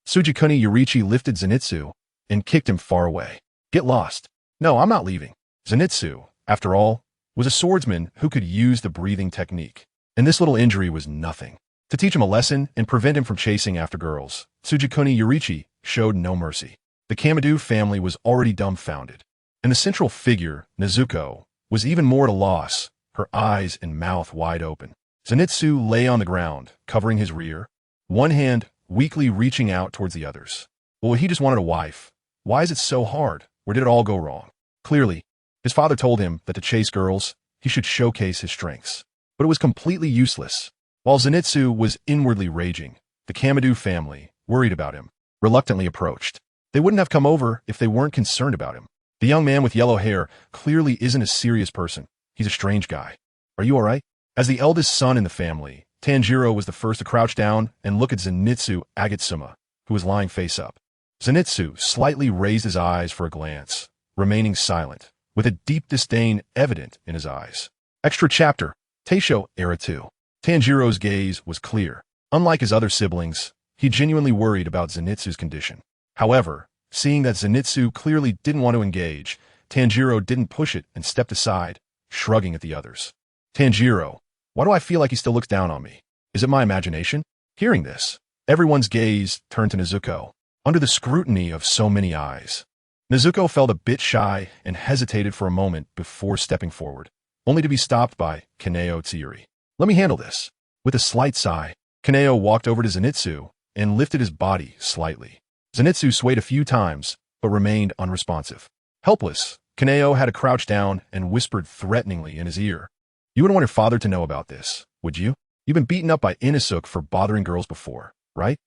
Tsukihiro lifted Zenitsu and kicked him far away. Get lost. No, I'm not leaving. Zenitsu, after all, was a swordsman who could use the breathing technique, and this little injury was nothing. To teach him a lesson and prevent him from chasing after girls, Tsukihiro showed no mercy. The Kamado family was already dumbfounded, and the central figure, Nezuko, was even more at a loss, her eyes and mouth wide open. Zenitsu lay on the ground, covering his rear, one hand weakly reaching out towards the others. Well, he just wanted a wife. Why is it so hard? Where did it all go wrong? Clearly, his father told him that to chase girls, he should showcase his strengths. But it was completely useless. While Zenitsu was inwardly raging, the Kamado family, worried about him, reluctantly approached. They wouldn't have come over if they weren't concerned about him. The young man with yellow hair clearly isn't a serious person. He's a strange guy. Are you all right? As the eldest son in the family, Tanjiro was the first to crouch down and look at Zenitsu Agatsuma, who was lying face up. Zenitsu slightly raised his eyes for a glance, remaining silent, with a deep disdain evident in his eyes. Extra chapter, Taisho Era 2. Tanjiro's gaze was clear. Unlike his other siblings, he genuinely worried about Zenitsu's condition. However, seeing that Zenitsu clearly didn't want to engage, Tanjiro didn't push it and stepped aside, shrugging at the others. Tanjiro, why do I feel like he still looks down on me? Is it my imagination? Hearing this, everyone's gaze turned to Nezuko, under the scrutiny of so many eyes. Nezuko felt a bit shy and hesitated for a moment before stepping forward, only to be stopped by Kaneo Tsuyuri. Let me handle this. With a slight sigh, Kaneo walked over to Zenitsu and lifted his body slightly. Zenitsu swayed a few times, but remained unresponsive. Helpless, Kaneo had to crouch down and whispered threateningly in his ear. You wouldn't want your father to know about this, would you? You've been beaten up by Inosuke for bothering girls before, right?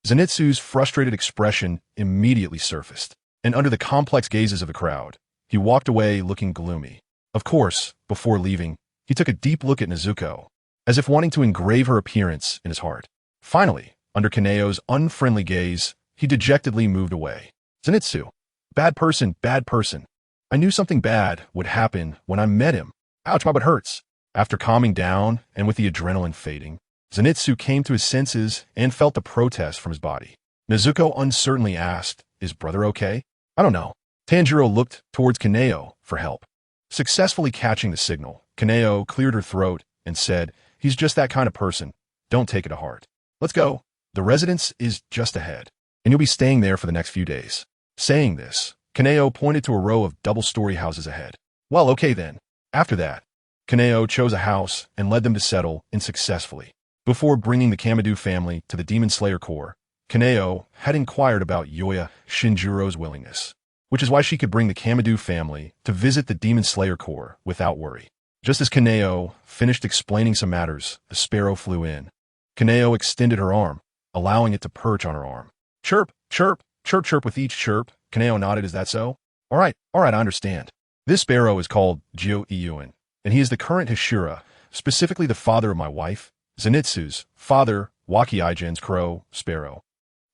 Zenitsu's frustrated expression immediately surfaced, and under the complex gazes of the crowd, he walked away looking gloomy. Of course, before leaving, he took a deep look at Nezuko, as if wanting to engrave her appearance in his heart. Finally, under Kaneo's unfriendly gaze, he dejectedly moved away. Zenitsu, bad person, bad person. I knew something bad would happen when I met him. Ouch, my butt hurts. After calming down and with the adrenaline fading, Zenitsu came to his senses and felt the protest from his body. Nezuko uncertainly asked, is brother okay? I don't know. Tanjiro looked towards Kaneo for help. Successfully catching the signal, Kaneo cleared her throat and said, he's just that kind of person. Don't take it to heart. Let's go. The residence is just ahead, and you'll be staying there for the next few days. Saying this, Kaneo pointed to a row of double-story houses ahead. Well, okay then. After that, Kaneo chose a house and led them to settle in successfully. Before bringing the Kamado family to the Demon Slayer Corps, Kaneo had inquired about Yoya Shinjuro's willingness, which is why she could bring the Kamado family to visit the Demon Slayer Corps without worry. Just as Kaneo finished explaining some matters, a sparrow flew in. Kaneo extended her arm, allowing it to perch on her arm. Chirp, chirp, chirp, chirp. With each chirp, Kaneo nodded. Is that so? All right, I understand. This sparrow is called Jio Iyuan, and he is the current Hashira, specifically the father of my wife, Zenitsu's father, Waki Aigen's crow, sparrow.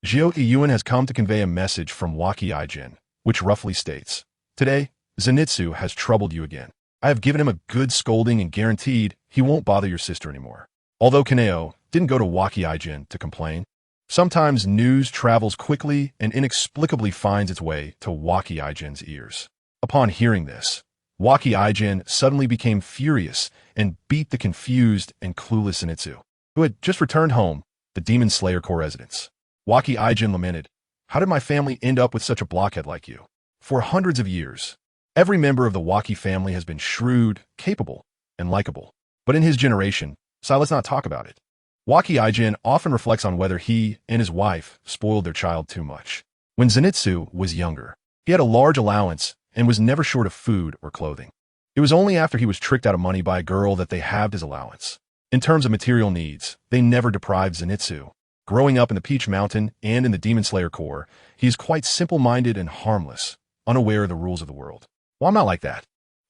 Jio Iyuan has come to convey a message from Waki Aigen, which roughly states, today, Zenitsu has troubled you again. I have given him a good scolding and guaranteed he won't bother your sister anymore. Although Kaneo didn't go to Waki Aigen to complain, sometimes news travels quickly and inexplicably finds its way to Waki Aigen's ears. Upon hearing this, Waki Aigen suddenly became furious and beat the confused and clueless Zenitsu, who had just returned home, the Demon Slayer Corps residence. Waki Aigen lamented, how did my family end up with such a blockhead like you? For hundreds of years, every member of the Waki family has been shrewd, capable, and likable. But in his generation, so let's not talk about it. Waki Aigen often reflects on whether he and his wife spoiled their child too much. When Zenitsu was younger, he had a large allowance and was never short of food or clothing. It was only after he was tricked out of money by a girl that they halved his allowance. In terms of material needs, they never deprived Zenitsu. Growing up in the Peach Mountain and in the Demon Slayer Corps, he is quite simple-minded and harmless, unaware of the rules of the world. Well, I'm not like that.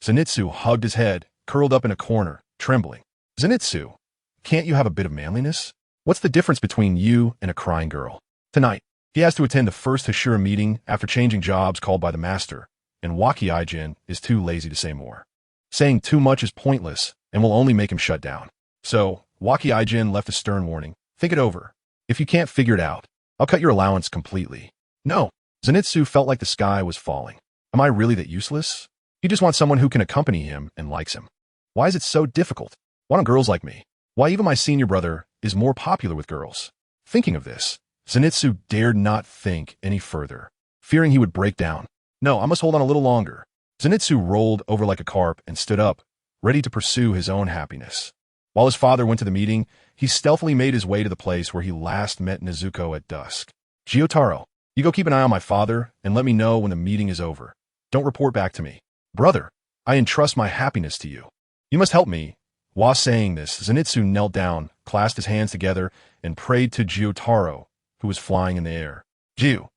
Zenitsu hugged his head, curled up in a corner, trembling. Zenitsu, can't you have a bit of manliness? What's the difference between you and a crying girl? Tonight, he has to attend the first Hashira meeting after changing jobs called by the master, and Waki Aigen is too lazy to say more. Saying too much is pointless and will only make him shut down. So, Waki Aigen left a stern warning. Think it over. If you can't figure it out, I'll cut your allowance completely. No. Zenitsu felt like the sky was falling. Am I really that useless? He just wants someone who can accompany him and likes him. Why is it so difficult? Why don't girls like me? Why even my senior brother is more popular with girls? Thinking of this, Zenitsu dared not think any further. fearing he would break down. No, I must hold on a little longer. Zenitsu rolled over like a carp and stood up, ready to pursue his own happiness. While his father went to the meeting, he stealthily made his way to the place where he last met Nezuko at dusk. Gyotaro, you go keep an eye on my father and let me know when the meeting is over. Don't report back to me. Brother, I entrust my happiness to you. You must help me. While saying this, Zenitsu knelt down, clasped his hands together, and prayed to Gyotaro, who was flying in the air. Gyo.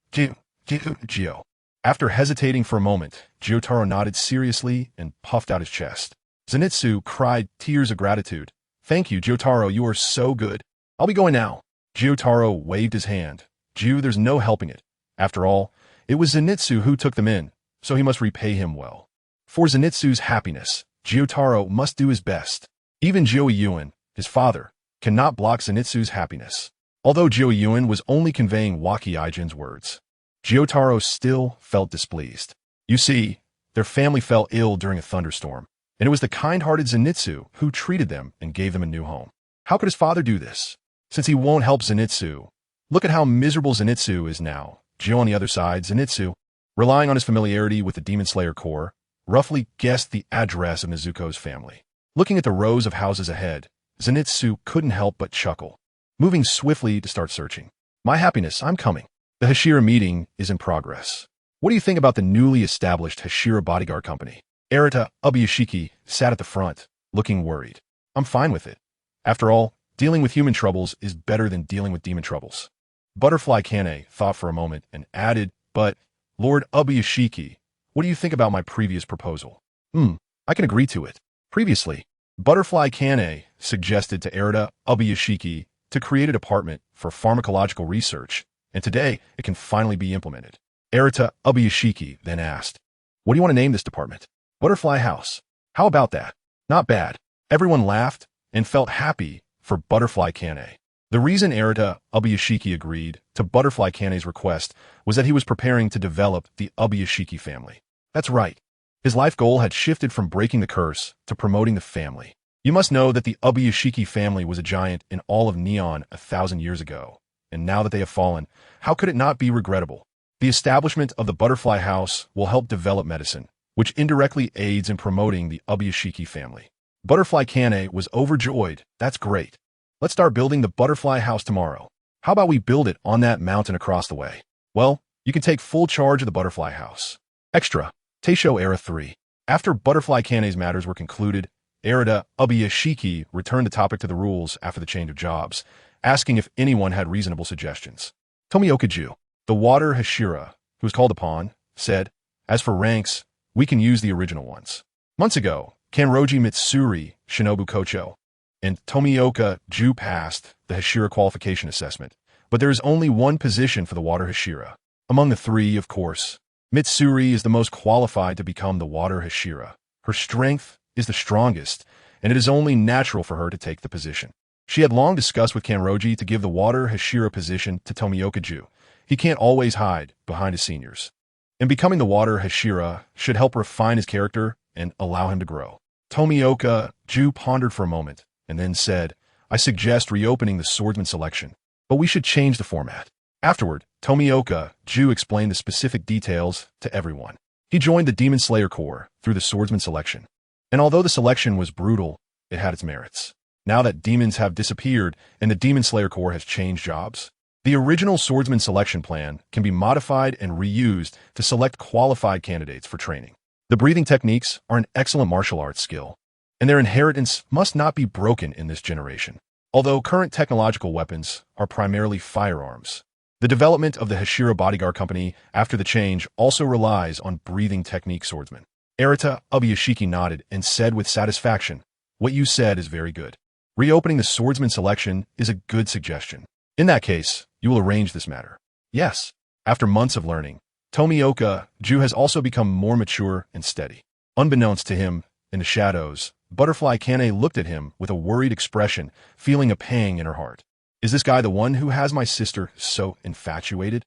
After hesitating for a moment, Gyotaro nodded seriously and puffed out his chest. Zenitsu cried tears of gratitude. Thank you, Gyotaro, you are so good. I'll be going now. Gyotaro waved his hand. There's no helping it. After all, it was Zenitsu who took them in, so he must repay him well. For Zenitsu's happiness, Gyotaro must do his best. Even Joeyuin, his father, cannot block Zenitsu's happiness. Although Joeyuin was only conveying Waki-Ijin's words, Gyotaro still felt displeased. You see, their family fell ill during a thunderstorm, and it was the kind-hearted Zenitsu who treated them and gave them a new home. How could his father do this? Since he won't help Zenitsu, look at how miserable Zenitsu is now. Gyo on the other side, Zenitsu, relying on his familiarity with the Demon Slayer Corps, roughly guessed the address of Nezuko's family. Looking at the rows of houses ahead, Zenitsu couldn't help but chuckle, moving swiftly to start searching. My happiness, I'm coming. The Hashira meeting is in progress. What do you think about the newly established Hashira bodyguard company? Arata Ubuyashiki sat at the front, looking worried. I'm fine with it. After all, dealing with human troubles is better than dealing with demon troubles. Butterfly Kane thought for a moment and added, but, Lord Ubuyashiki, what do you think about my previous proposal? I can agree to it. Previously, Butterfly Kane suggested to Arata Ubuyashiki to create a department for pharmacological research, and today it can finally be implemented. Arata Ubuyashiki then asked, what do you want to name this department? Butterfly House. How about that? Not bad. Everyone laughed and felt happy for Butterfly Kane. The reason Arata Ubuyashiki agreed to Butterfly Kane's request was that he was preparing to develop the Ubuyashiki family. That's right. His life goal had shifted from breaking the curse to promoting the family. You must know that the Ubuyashiki family was a giant in all of Neon 1,000 years ago, and now that they have fallen, how could it not be regrettable? The establishment of the Butterfly House will help develop medicine, which indirectly aids in promoting the Ubuyashiki family. Butterfly Kane was overjoyed. That's great. Let's start building the Butterfly House tomorrow. How about we build it on that mountain across the way? Well, you can take full charge of the Butterfly House. Extra. Teisho Era 3. After Butterfly Kane's matters were concluded, Arata Ubuyashiki returned the topic to the rules after the change of jobs, asking if anyone had reasonable suggestions. Tomioka-ju, the water Hashira, who was called upon, said, as for ranks, we can use the original ones. Months ago, Kanroji Mitsuri, Shinobu Kocho, and Tomioka-ju passed the Hashira qualification assessment, but there is only one position for the water Hashira. Among the three, of course, Mitsuri is the most qualified to become the water Hashira. Her strength is the strongest, and it is only natural for her to take the position. She had long discussed with Kanroji to give the water Hashira position to Tomioka-ju. He can't always hide behind his seniors. And becoming the water Hashira should help refine his character and allow him to grow. Tomioka-ju pondered for a moment, and then said, I suggest reopening the swordsman selection, but we should change the format. Afterward, Tomioka-ju explained the specific details to everyone. He joined the Demon Slayer Corps through the swordsman selection, and although the selection was brutal, it had its merits. Now that demons have disappeared and the Demon Slayer Corps has changed jobs, the original swordsman selection plan can be modified and reused to select qualified candidates for training. The breathing techniques are an excellent martial arts skill, and their inheritance must not be broken in this generation. Although current technological weapons are primarily firearms, the development of the Hashira Bodyguard Company after the change also relies on breathing technique swordsmen. Arata Ubuyashiki nodded and said with satisfaction, what you said is very good. Reopening the swordsman selection is a good suggestion. In that case, you will arrange this matter. Yes. After months of learning, Tomioka-ju has also become more mature and steady. Unbeknownst to him, in the shadows, Butterfly Kane looked at him with a worried expression, feeling a pang in her heart. Is this guy the one who has my sister so infatuated?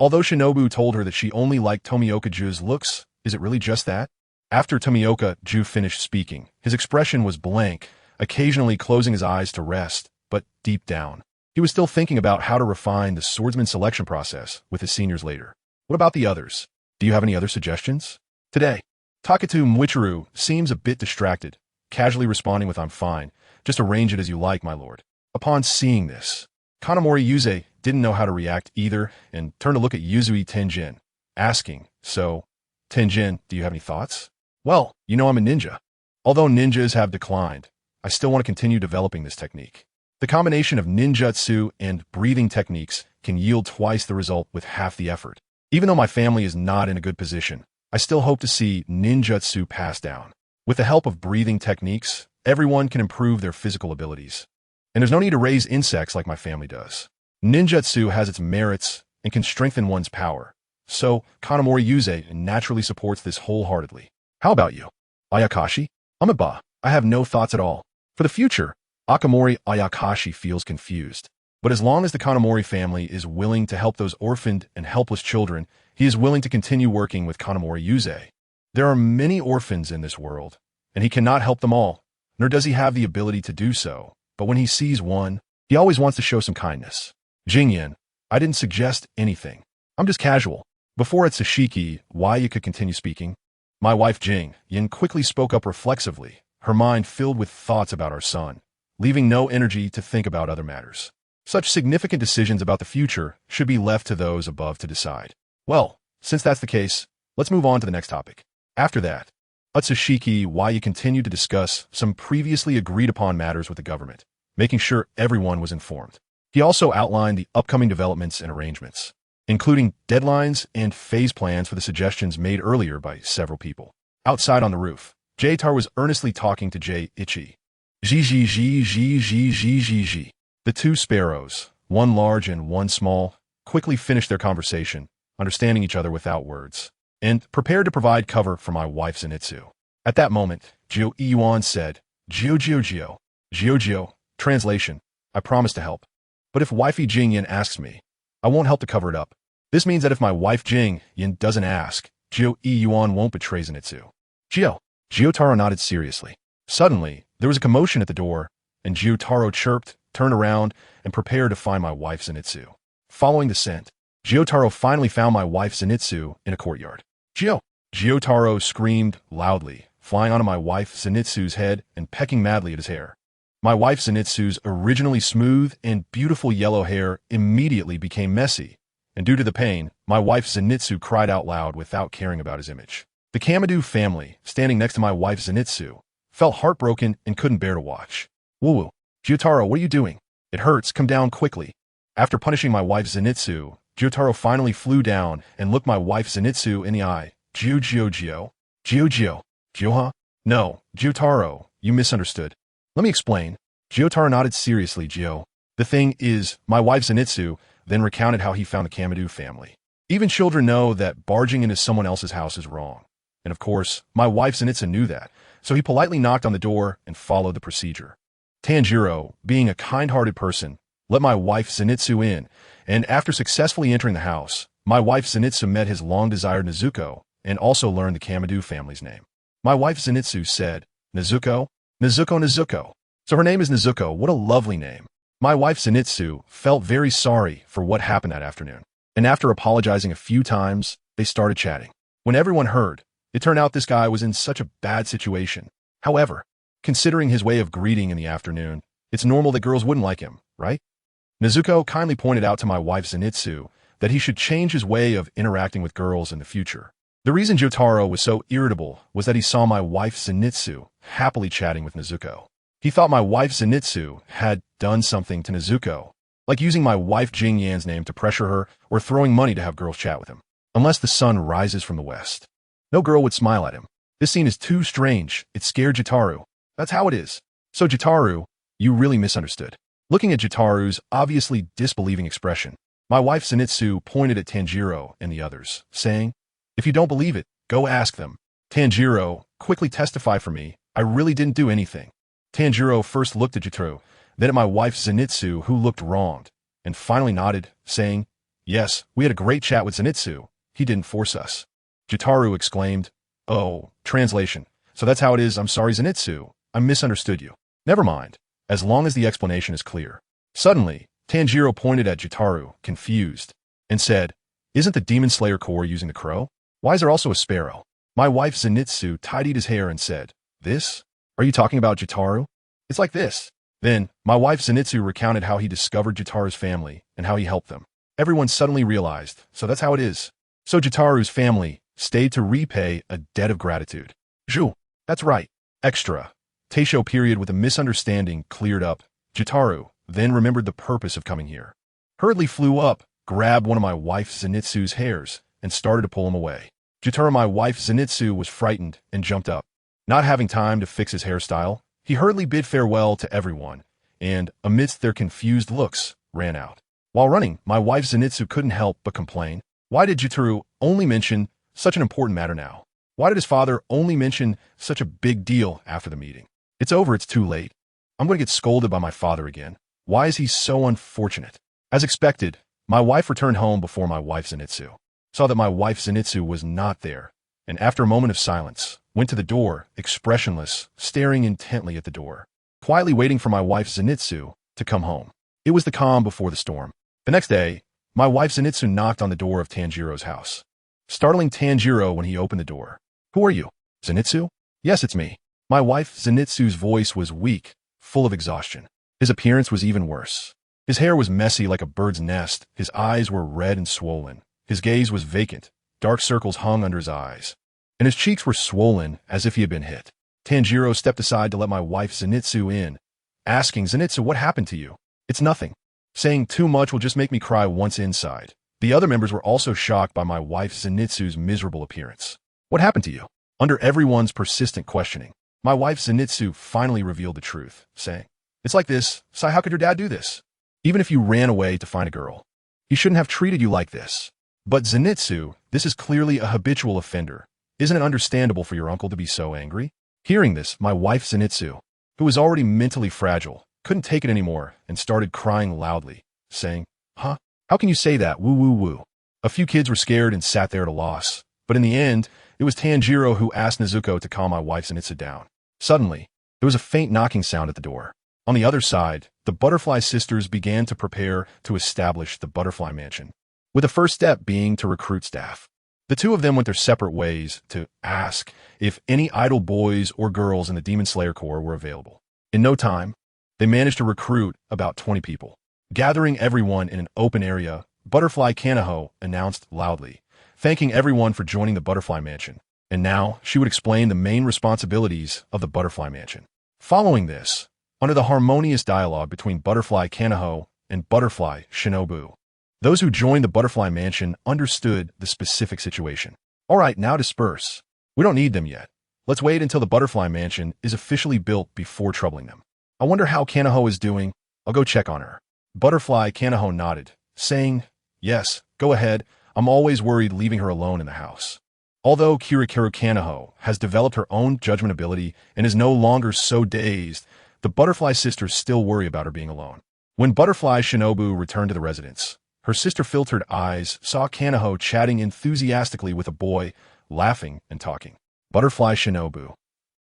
Although Shinobu told her that she only liked Tomioka-ju's looks, is it really just that? After Tomioka-ju finished speaking, his expression was blank, occasionally closing his eyes to rest, but deep down, he was still thinking about how to refine the swordsman selection process with his seniors later. What about the others? Do you have any other suggestions? Today, Taketu Mwichiru seems a bit distracted, casually responding with "I'm fine. Just arrange it as you like, my lord." Upon seeing this, Kanamori Yuze didn't know how to react either and turned to look at Yuzui Tenjin, asking, "So, Tenjin, do you have any thoughts?" "Well, you know I'm a ninja. Although ninjas have declined, I still want to continue developing this technique. The combination of ninjutsu and breathing techniques can yield twice the result with half the effort. Even though my family is not in a good position, I still hope to see ninjutsu passed down. With the help of breathing techniques, everyone can improve their physical abilities. And there's no need to raise insects like my family does. Ninjutsu has its merits and can strengthen one's power. So, Kanamori Yuze naturally supports this wholeheartedly. How about you? Ayakashi? Amiba, I have no thoughts at all. For the future, Akamori Ayakashi feels confused. But as long as the Kanamori family is willing to help those orphaned and helpless children, he is willing to continue working with Kanamori Yuze. There are many orphans in this world, and he cannot help them all, nor does he have the ability to do so. But when he sees one, he always wants to show some kindness. Jingyan, I didn't suggest anything. I'm just casual. Before Atsushiki, why you could continue speaking? My wife Jing Yin quickly spoke up reflexively, her mind filled with thoughts about our son, leaving no energy to think about other matters. Such significant decisions about the future should be left to those above to decide. Well, since that's the case, let's move on to the next topic. After that, Atsushiki Waiya continued to discuss some previously agreed upon matters with the government, making sure everyone was informed. He also outlined the upcoming developments and arrangements, including deadlines and phase plans for the suggestions made earlier by several people. Outside on the roof, J-Tar was earnestly talking to J-Ichi. Zhi. The two sparrows, one large and one small, quickly finished their conversation, understanding each other without words, and prepared to provide cover for my wife Zenitsu. At that moment, Jio Iyuan said, Gio. Translation, I promise to help. But if wifey Jing Yin asks me, I won't help to cover it up. This means that if my wife Jing Yin doesn't ask, Jio Iyuan won't betray Zenitsu. Gyotaro nodded seriously. Suddenly, there was a commotion at the door, and Gyotaro chirped, turned around, and prepared to find my wife Zenitsu. Following the scent, Gyotaro finally found my wife Zenitsu in a courtyard. Gyotaro screamed loudly, flying onto my wife Zenitsu's head and pecking madly at his hair. My wife Zenitsu's originally smooth and beautiful yellow hair immediately became messy, and due to the pain, my wife Zenitsu cried out loud without caring about his image. The Kamadu family, standing next to my wife Zenitsu, felt heartbroken and couldn't bear to watch. Woo-woo, Gyotaro, what are you doing? It hurts, come down quickly. After punishing my wife Zenitsu, Gyotaro finally flew down and looked my wife Zenitsu in the eye. Gio. Huh? No, Gyotaro, you misunderstood. Let me explain. Gyotaro nodded seriously, Gio. The thing is, my wife Zenitsu then recounted how he found the Kamadu family. Even children know that barging into someone else's house is wrong. And of course, my wife Zenitsu knew that, so he politely knocked on the door and followed the procedure. Tanjiro, being a kind-hearted person, let my wife Zenitsu in, and after successfully entering the house, my wife Zenitsu met his long-desired Nezuko and also learned the Kamadu family's name. My wife Zenitsu said, Nezuko? Nezuko. So her name is Nezuko, what a lovely name. My wife Zenitsu felt very sorry for what happened that afternoon, and after apologizing a few times, they started chatting. When everyone heard, it turned out this guy was in such a bad situation. However, considering his way of greeting in the afternoon, it's normal that girls wouldn't like him, right? Nezuko kindly pointed out to my wife Zenitsu that he should change his way of interacting with girls in the future. The reason Gyotaro was so irritable was that he saw my wife Zenitsu happily chatting with Nezuko. He thought my wife Zenitsu had done something to Nezuko, like using my wife Jing Yan's name to pressure her or throwing money to have girls chat with him. Unless the sun rises from the west, no girl would smile at him. This scene is too strange. It scared Gyotaro. That's how it is. So Gyotaro, you really misunderstood. Looking at Gyutaru's obviously disbelieving expression, my wife Zenitsu pointed at Tanjiro and the others, saying, if you don't believe it, go ask them. Tanjiro, quickly testify for me. I really didn't do anything. Tanjiro first looked at Gyotaro, then at my wife Zenitsu, who looked wronged, and finally nodded, saying, yes, we had a great chat with Zenitsu. He didn't force us. Gyotaro exclaimed, oh, translation. So that's how it is. I'm sorry, Zenitsu. I misunderstood you. Never mind, as long as the explanation is clear. Suddenly, Tanjiro pointed at Gyotaro, confused, and said, Isn't the Demon Slayer Corps using the crow? Why is there also a sparrow? My wife Zenitsu tidied his hair and said, This? Are you talking about Jitaru? It's like this. Then, my wife Zenitsu recounted how he discovered Jitaru's family and how he helped them. Everyone suddenly realized, so that's how it is. So Jitaru's family stayed to repay a debt of gratitude. Zhu, that's right. Extra. Teisho period with a misunderstanding cleared up. Jitaru then remembered the purpose of coming here. Hurriedly flew up, grabbed one of my wife Zenitsu's hairs, and started to pull him away. Jitaru, my wife Zenitsu, was frightened and jumped up. Not having time to fix his hairstyle, he hurriedly bid farewell to everyone, and, amidst their confused looks, ran out. While running, my wife Zenitsu couldn't help but complain. Why did Jitaru only mention such an important matter now? Why did his father only mention such a big deal after the meeting? It's over, it's too late. I'm going to get scolded by my father again. Why is he so unfortunate? As expected, my wife returned home before my wife Zenitsu. Saw that my wife Zenitsu was not there, and after a moment of silence, went to the door, expressionless, staring intently at the door, quietly waiting for my wife Zenitsu to come home. It was the calm before the storm. The next day, my wife Zenitsu knocked on the door of Tanjiro's house, startling Tanjiro when he opened the door. Who are you? Zenitsu? Yes, it's me. My wife Zenitsu's voice was weak, full of exhaustion. His appearance was even worse. His hair was messy like a bird's nest, his eyes were red and swollen. His gaze was vacant, dark circles hung under his eyes, and his cheeks were swollen as if he had been hit. Tanjiro stepped aside to let my wife Zenitsu in, asking, Zenitsu, what happened to you? It's nothing. Saying too much will just make me cry once inside. The other members were also shocked by my wife Zenitsu's miserable appearance. What happened to you? Under everyone's persistent questioning, my wife Zenitsu finally revealed the truth, saying, It's like this, Sai, how could your dad do this? Even if you ran away to find a girl, he shouldn't have treated you like this. But Zenitsu, this is clearly a habitual offender. Isn't it understandable for your uncle to be so angry? Hearing this, my wife Zenitsu, who was already mentally fragile, couldn't take it anymore and started crying loudly, saying, Huh? How can you say that? Woo woo woo. A few kids were scared and sat there at a loss. But in the end, it was Tanjiro who asked Nezuko to calm my wife Zenitsu down. Suddenly, there was a faint knocking sound at the door. On the other side, the Butterfly Sisters began to prepare to establish the Butterfly Mansion, with the first step being to recruit staff. The two of them went their separate ways to ask if any idle boys or girls in the Demon Slayer Corps were available. In no time, they managed to recruit about 20 people. Gathering everyone in an open area, Butterfly Kanaho announced loudly, thanking everyone for joining the Butterfly Mansion. And now, she would explain the main responsibilities of the Butterfly Mansion. Following this, under the harmonious dialogue between Butterfly Kanaho and Butterfly Shinobu, those who joined the Butterfly Mansion understood the specific situation. All right, now disperse. We don't need them yet. Let's wait until the Butterfly Mansion is officially built before troubling them. I wonder how Kanaho is doing. I'll go check on her. Butterfly Kanaho nodded, saying, Yes, go ahead. I'm always worried leaving her alone in the house. Although Tsukihiro Kanaho has developed her own judgment ability and is no longer so dazed, the Butterfly Sisters still worry about her being alone. When Butterfly Shinobu returned to the residence, her sister-filtered eyes saw Kanaho chatting enthusiastically with a boy, laughing and talking. Butterfly Shinobu.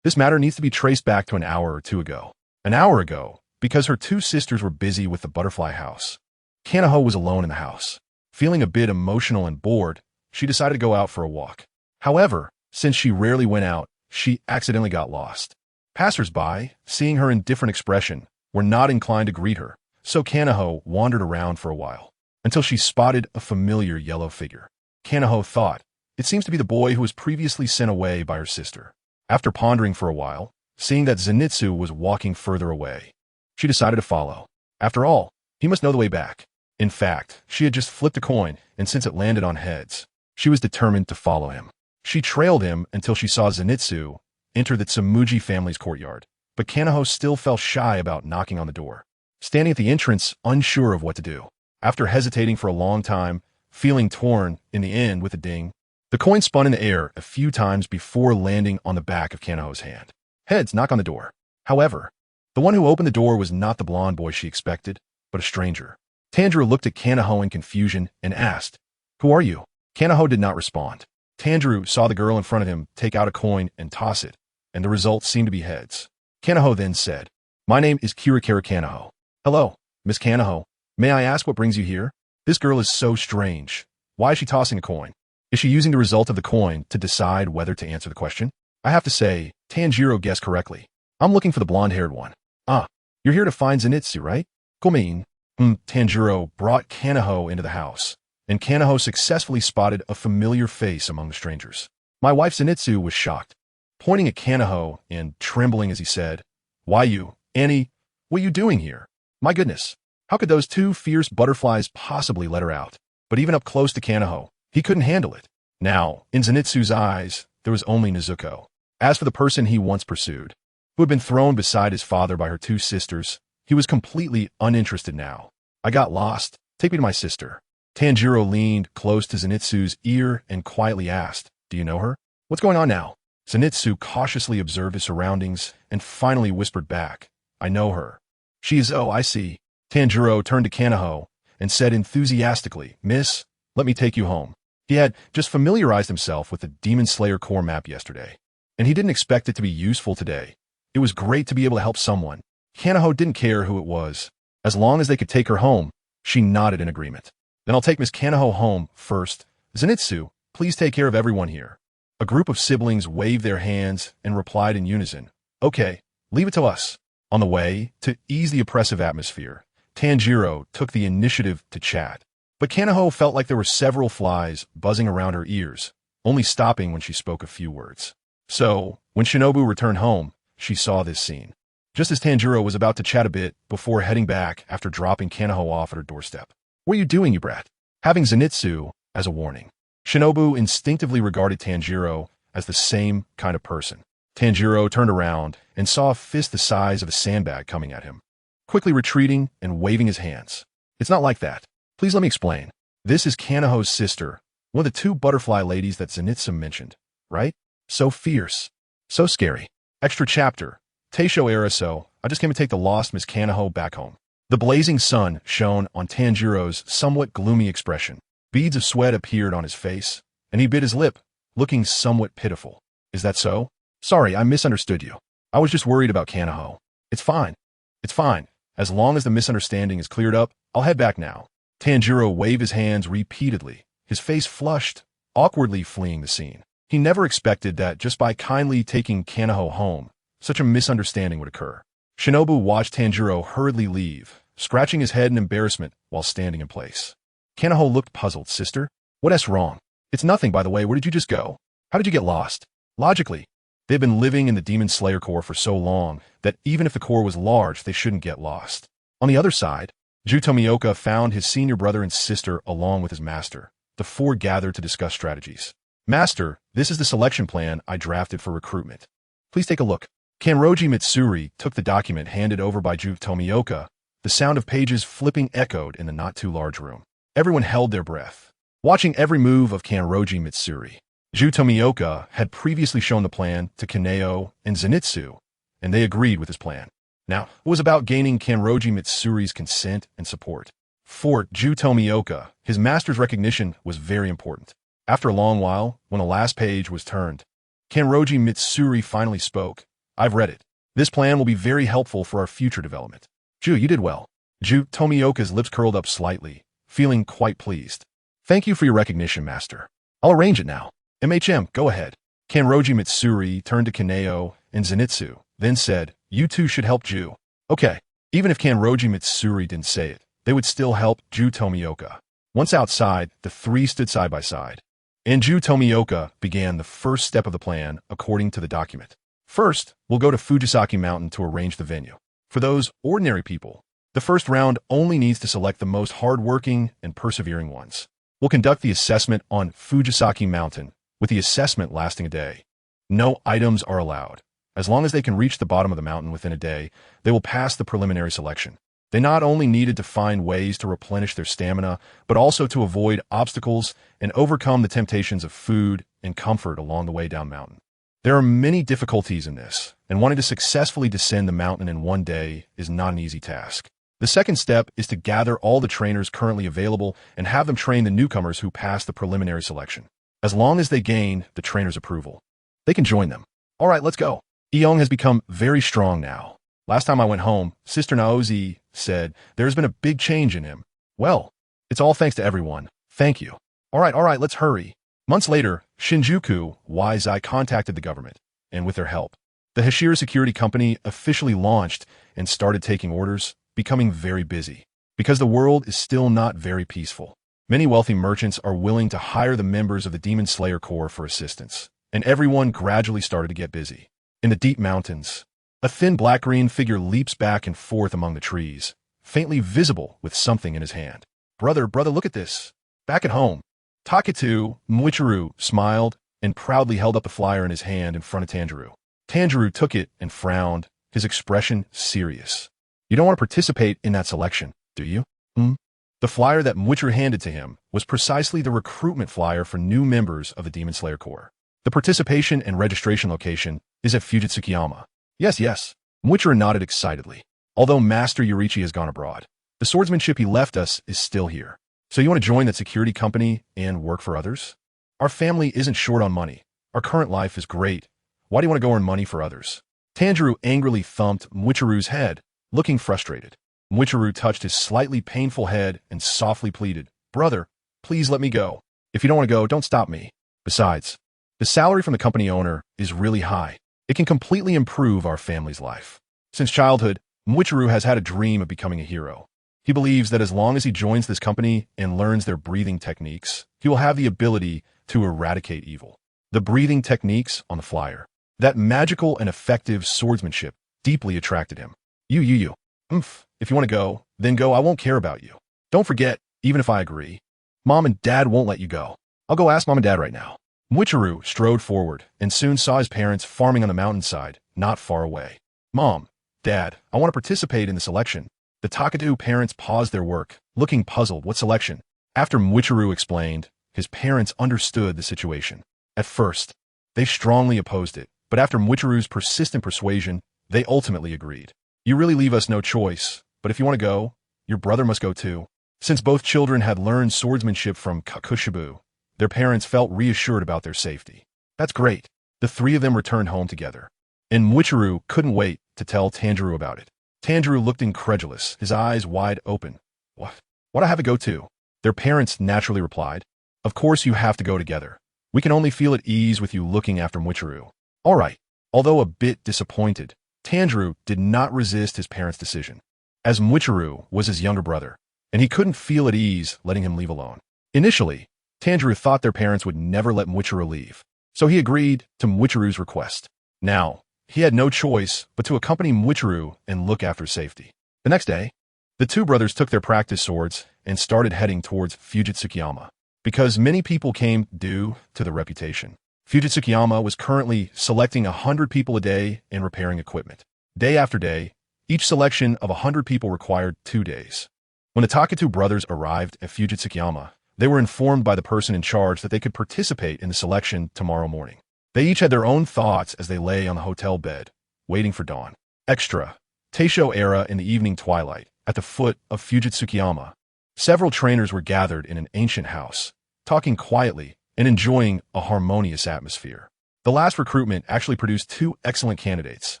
This matter needs to be traced back to an hour or two ago. An hour ago, because her two sisters were busy with the butterfly house. Kanaho was alone in the house. Feeling a bit emotional and bored, she decided to go out for a walk. However, since she rarely went out, she accidentally got lost. Passers-by, seeing her indifferent expression, were not inclined to greet her, so Kanaho wandered around for a while, until she spotted a familiar yellow figure. Kanaho thought, it seems to be the boy who was previously sent away by her sister. After pondering for a while, seeing that Zenitsu was walking further away, she decided to follow. After all, he must know the way back. In fact, she had just flipped a coin, and since it landed on heads, she was determined to follow him. She trailed him until she saw Zenitsu enter the Tsumuji family's courtyard, but Kanaho still felt shy about knocking on the door, standing at the entrance unsure of what to do. After hesitating for a long time, feeling torn in the end with a ding, the coin spun in the air a few times before landing on the back of Kanaho's hand. Heads, knock on the door. However, the one who opened the door was not the blonde boy she expected, but a stranger. Tanjiro looked at Kanaho in confusion and asked, "Who are you?" Kanaho did not respond. Tanjiro saw the girl in front of him take out a coin and toss it, and the result seemed to be heads. Kanaho then said, "My name is Tsukihiro Kanaho." "Hello, Miss Kanaho. May I ask what brings you here? This girl is so strange. Why is she tossing a coin? Is she using the result of the coin to decide whether to answer the question? I have to say, Tanjiro guessed correctly. I'm looking for the blonde-haired one. Ah, you're here to find Zenitsu, right? Komin. Tanjiro brought Kanaho into the house, and Kanaho successfully spotted a familiar face among the strangers. My wife Zenitsu was shocked, pointing at Kanaho and trembling as he said, "Why you, Annie, what are you doing here? My goodness, how could those two fierce butterflies possibly let her out?" But even up close to Kanaho, he couldn't handle it. Now, in Zenitsu's eyes, there was only Nezuko. As for the person he once pursued, who had been thrown beside his father by her two sisters, he was completely uninterested now. I got lost. Take me to my sister. Tanjiro leaned close to Zenitsu's ear and quietly asked, "Do you know her? What's going on now?" Zenitsu cautiously observed his surroundings and finally whispered back, "I know her. She is, oh, I see." Tanjiro turned to Kanaho and said enthusiastically, "Miss, let me take you home." He had just familiarized himself with the Demon Slayer core map yesterday, and he didn't expect it to be useful today. It was great to be able to help someone. Kanaho didn't care who it was. As long as they could take her home, she nodded in agreement. "Then I'll take Miss Kanaho home first. Zenitsu, please take care of everyone here." A group of siblings waved their hands and replied in unison, "Okay, leave it to us." On the way, to ease the oppressive atmosphere, Tanjiro took the initiative to chat. But Kanaho felt like there were several flies buzzing around her ears, only stopping when she spoke a few words. So, when Shinobu returned home, she saw this scene. Just as Tanjiro was about to chat a bit before heading back after dropping Kanaho off at her doorstep. "What are you doing, you brat?" Having Zenitsu as a warning. Shinobu instinctively regarded Tanjiro as the same kind of person. Tanjiro turned around and saw a fist the size of a sandbag coming at him, quickly retreating and waving his hands. "It's not like that. Please let me explain. This is Kanaho's sister, one of the two butterfly ladies that Zenitsu mentioned, right? So fierce. So scary." Extra chapter. Teisho Ariso, I just came to take the lost Miss Kanaho back home. The blazing sun shone on Tanjiro's somewhat gloomy expression. Beads of sweat appeared on his face, and he bit his lip, looking somewhat pitiful. "Is that so? Sorry, I misunderstood you. I was just worried about Kanaho. It's fine. It's fine. As long as the misunderstanding is cleared up, I'll head back now." Tanjiro waved his hands repeatedly, his face flushed, awkwardly fleeing the scene. He never expected that just by kindly taking Kanaho home, such a misunderstanding would occur. Shinobu watched Tanjiro hurriedly leave, scratching his head in embarrassment while standing in place. Kanaho looked puzzled. "Sister? What's wrong?" "It's nothing, by the way. Where did you just go? How did you get lost?" Logically, they've been living in the Demon Slayer core for so long that even if the core was large, they shouldn't get lost. On the other side, Ju Tomioka found his senior brother and sister along with his master. The four gathered to discuss strategies. "Master, this is the selection plan I drafted for recruitment. Please take a look." Kanroji Mitsuri took the document handed over by Ju Tomioka. The sound of pages flipping echoed in the not-too-large room. Everyone held their breath, watching every move of Kanroji Mitsuri. Ju Tomioka had previously shown the plan to Kaneo and Zenitsu, and they agreed with his plan. Now, it was about gaining Kanroji Mitsuri's consent and support. For Ju Tomioka, his master's recognition was very important. After a long while, when the last page was turned, Kanroji Mitsuri finally spoke. "I've read it. This plan will be very helpful for our future development." "Ju, you did well." Ju Tomioka's lips curled up slightly, feeling quite pleased. "Thank you for your recognition, master. I'll arrange it now." "MHM, go ahead." Kanroji Mitsuri turned to Kaneo and Zenitsu, then said, "You two should help Ju." Okay. Even if Kanroji Mitsuri didn't say it, they would still help Ju Tomioka. Once outside, the three stood side by side. And Ju Tomioka began the first step of the plan according to the document. "First, we'll go to Fujisaki Mountain to arrange the venue. For those ordinary people, the first round only needs to select the most hardworking and persevering ones. We'll conduct the assessment on Fujisaki Mountain, with the assessment lasting a day. No items are allowed. As long as they can reach the bottom of the mountain within a day, they will pass the preliminary selection. They not only needed to find ways to replenish their stamina, but also to avoid obstacles and overcome the temptations of food and comfort along the way down mountain. There are many difficulties in this, and wanting to successfully descend the mountain in one day is not an easy task. The second step is to gather all the trainers currently available and have them train the newcomers who pass the preliminary selection. As long as they gain the trainer's approval, they can join them. All right, let's go. Eong has become very strong now. Last time I went home, Sister Naozi said there's been a big change in him. Well, it's all thanks to everyone. Thank you. All right, let's hurry. Months later, Shinjuku Wise-Eye contacted the government, and with their help, the Hashira Security Company officially launched and started taking orders, becoming very busy. Because the world is still not very peaceful, many wealthy merchants are willing to hire the members of the Demon Slayer Corps for assistance, and everyone gradually started to get busy. In the deep mountains, a thin black-green figure leaps back and forth among the trees, faintly visible with something in his hand. Brother, look at this. Back at home, Taketu Muichiro smiled and proudly held up the flyer in his hand in front of Tanjiro. Tanjiro took it and frowned, his expression serious. You don't want to participate in that selection, do you? The flyer that Muichiro handed to him was precisely the recruitment flyer for new members of the Demon Slayer Corps. The participation and registration location is at Tsukihiro. Yes. Muichiro nodded excitedly. Although Master Yorichi has gone abroad, the swordsmanship he left us is still here. So you want to join that security company and work for others? Our family isn't short on money. Our current life is great. Why do you want to go earn money for others? Tanjiro angrily thumped Muichiro's head, looking frustrated. Muichiro touched his slightly painful head and softly pleaded, Brother, please let me go. If you don't want to go, don't stop me. Besides, the salary from the company owner is really high. It can completely improve our family's life. Since childhood, Muichiro has had a dream of becoming a hero. He believes that as long as he joins this company and learns their breathing techniques, he will have the ability to eradicate evil. The breathing techniques on the flyer, that magical and effective swordsmanship, deeply attracted him. You. If you want to go, then go. I won't care about you. Don't forget, even if I agree, Mom and Dad won't let you go. I'll go ask Mom and Dad right now. Muichiro strode forward and soon saw his parents farming on the mountainside, not far away. Mom, Dad, I want to participate in the selection. The Taketu parents paused their work, looking puzzled. What selection? After Muichiro explained, his parents understood the situation. At first, they strongly opposed it, but after Muichiro's persistent persuasion, they ultimately agreed. You really leave us no choice, but if you want to go, your brother must go too. Since both children had learned swordsmanship from Kakushibu, their parents felt reassured about their safety. That's great. The three of them returned home together, and Muichiro couldn't wait to tell Tanjiro about it. Tanjiro looked incredulous, his eyes wide open. What do I have to go to? Their parents naturally replied, Of course you have to go together. We can only feel at ease with you looking after Muichiro. All right. Although a bit disappointed, Tanjiro did not resist his parents' decision, as Muichiro was his younger brother, and he couldn't feel at ease letting him leave alone. Initially, Tanjiro thought their parents would never let Muichiro leave, so he agreed to Muichiro's request. Now, he had no choice but to accompany Muichiro and look after safety. The next day, the two brothers took their practice swords and started heading towards Tsukihiro. Because many people came due to the reputation, Tsukihiro was currently selecting 100 people a day and repairing equipment. Day after day, each selection of 100 people required 2 days. When the Taketu brothers arrived at Tsukihiro, they were informed by the person in charge that they could participate in the selection tomorrow morning. They each had their own thoughts as they lay on the hotel bed, waiting for dawn. Extra. Taisho era in the evening twilight, at the foot of Tsukihiro. Several trainers were gathered in an ancient house, talking quietly and enjoying a harmonious atmosphere. The last recruitment actually produced 2 excellent candidates.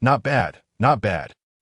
Not bad.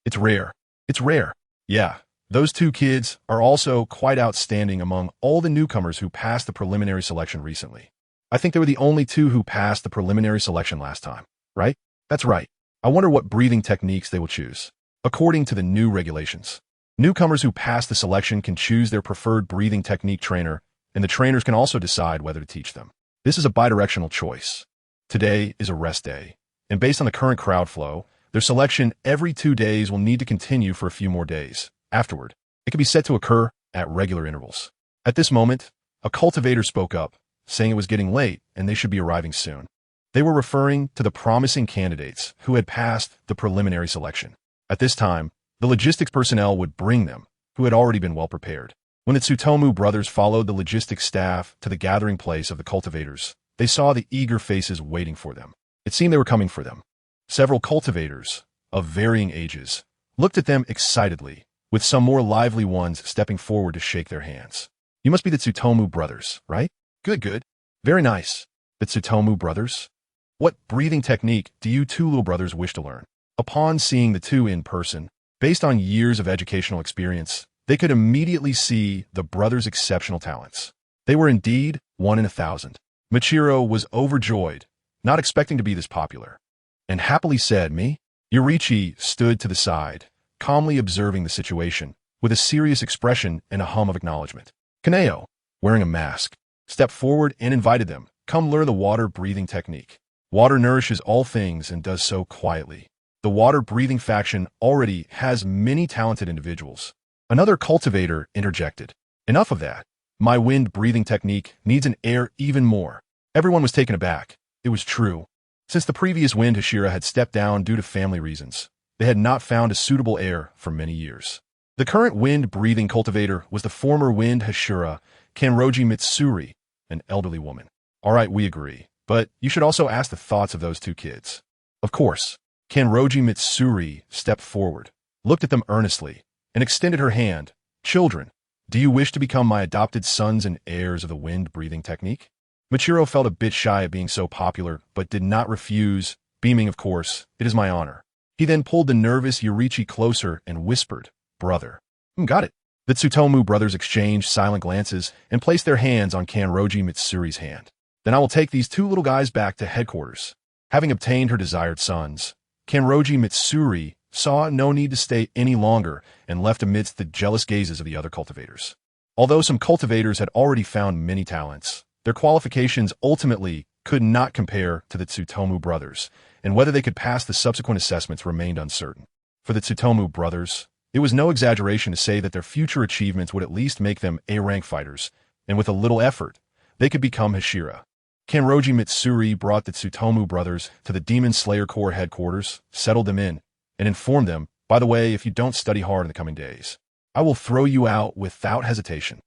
It's rare. Yeah, those 2 kids are also quite outstanding among all the newcomers who passed the preliminary selection recently. I think they were the only 2 who passed the preliminary selection last time, right? That's right. I wonder what breathing techniques they will choose. According to the new regulations, newcomers who pass the selection can choose their preferred breathing technique trainer, and the trainers can also decide whether to teach them. This is a bidirectional choice. Today is a rest day, and based on the current crowd flow, their selection every 2 days will need to continue for a few more days. Afterward, it can be set to occur at regular intervals. At this moment, a cultivator spoke up, saying it was getting late and they should be arriving soon. They were referring to the promising candidates who had passed the preliminary selection. At this time, the logistics personnel would bring them, who had already been well prepared. When the Tsutomu brothers followed the logistics staff to the gathering place of the cultivators, they saw the eager faces waiting for them. It seemed they were coming for them. Several cultivators, of varying ages, looked at them excitedly, with some more lively ones stepping forward to shake their hands. You must be the Tsutomu brothers, right? Good. Very nice. The Tsutomu brothers? What breathing technique do you 2 little brothers wish to learn? Upon seeing the 2 in person, based on years of educational experience, they could immediately see the brothers' exceptional talents. They were indeed 1 in 1,000. Michiro was overjoyed, not expecting to be this popular, and happily said, "Me?" Yurichi stood to the side, calmly observing the situation, with a serious expression and a hum of acknowledgement. Kaneo, wearing a mask, stepped forward and invited them, "Come learn the water-breathing technique. Water nourishes all things and does so quietly. The water-breathing faction already has many talented individuals." Another cultivator interjected, "Enough of that. My wind-breathing technique needs an heir even more." Everyone was taken aback. It was true. Since the previous wind Hashira had stepped down due to family reasons, they had not found a suitable heir for many years. The current wind-breathing cultivator was the former wind Hashira, Kanroji Mitsuri, an elderly woman. "All right, we agree, but you should also ask the thoughts of those two kids." Of course. Kanroji Mitsuri stepped forward, looked at them earnestly, and extended her hand. "Children, do you wish to become my adopted sons and heirs of the wind-breathing technique?" Michiro felt a bit shy at being so popular, but did not refuse, beaming, "Of course, it is my honor." He then pulled the nervous Yurichi closer and whispered, "Brother." Got it." The Tsutomu brothers exchanged silent glances and placed their hands on Kanroji Mitsuri's hand. "Then I will take these two little guys back to headquarters." Having obtained her desired sons, Kanroji Mitsuri saw no need to stay any longer and left amidst the jealous gazes of the other cultivators. Although some cultivators had already found many talents, their qualifications ultimately could not compare to the Tsutomu brothers, and whether they could pass the subsequent assessments remained uncertain. For the Tsutomu brothers, it was no exaggeration to say that their future achievements would at least make them A-rank fighters, and with a little effort, they could become Hashira. Kanroji Mitsuri brought the Tsutomu brothers to the Demon Slayer Corps headquarters, settled them in, and informed them, "By the way, if you don't study hard in the coming days, I will throw you out without hesitation."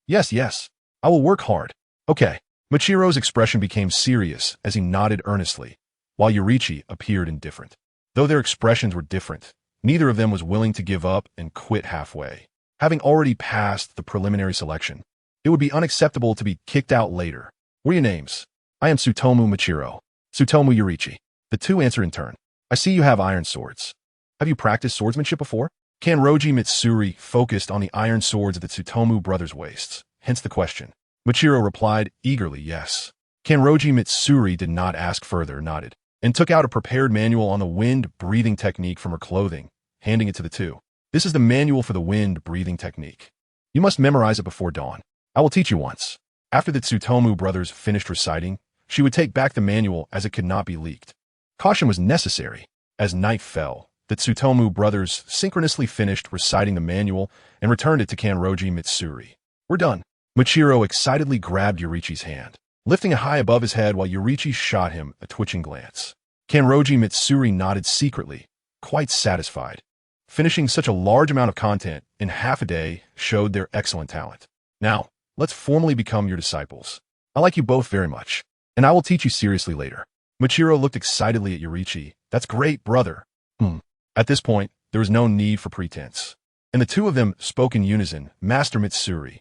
Yes, I will work hard." "Okay." Michiro's expression became serious as he nodded earnestly, while Yurichi appeared indifferent. Though their expressions were different, neither of them was willing to give up and quit halfway. Having already passed the preliminary selection, it would be unacceptable to be kicked out later. "What are your names?" "I am Tsutomu Michiro." "Tsutomu Yurichi." The two answered in turn. "I see you have iron swords. Have you practiced swordsmanship before?" Kanroji Mitsuri focused on the iron swords of the Tsutomu brothers' waists, hence the question. Michiro replied eagerly, "Yes." Kanroji Mitsuri did not ask further, nodded, and took out a prepared manual on the wind-breathing technique from her clothing, handing it to the two. "This is the manual for the wind-breathing technique. You must memorize it before dawn. I will teach you once." After the Tsutomu brothers finished reciting, she would take back the manual as it could not be leaked. Caution was necessary. As night fell, the Tsutomu brothers synchronously finished reciting the manual and returned it to Kanroji Mitsuri. "We're done." Michiro excitedly grabbed Yurichi's hand, lifting it high above his head while Yurichi shot him a twitching glance. Kanroji Mitsuri nodded secretly, quite satisfied. Finishing such a large amount of content in half a day showed their excellent talent. "Now, let's formally become your disciples. I like you both very much, and I will teach you seriously later." Michiro looked excitedly at Yurichi. "That's great, brother." At this point, there was no need for pretense, and the two of them spoke in unison, "Master Mitsuri."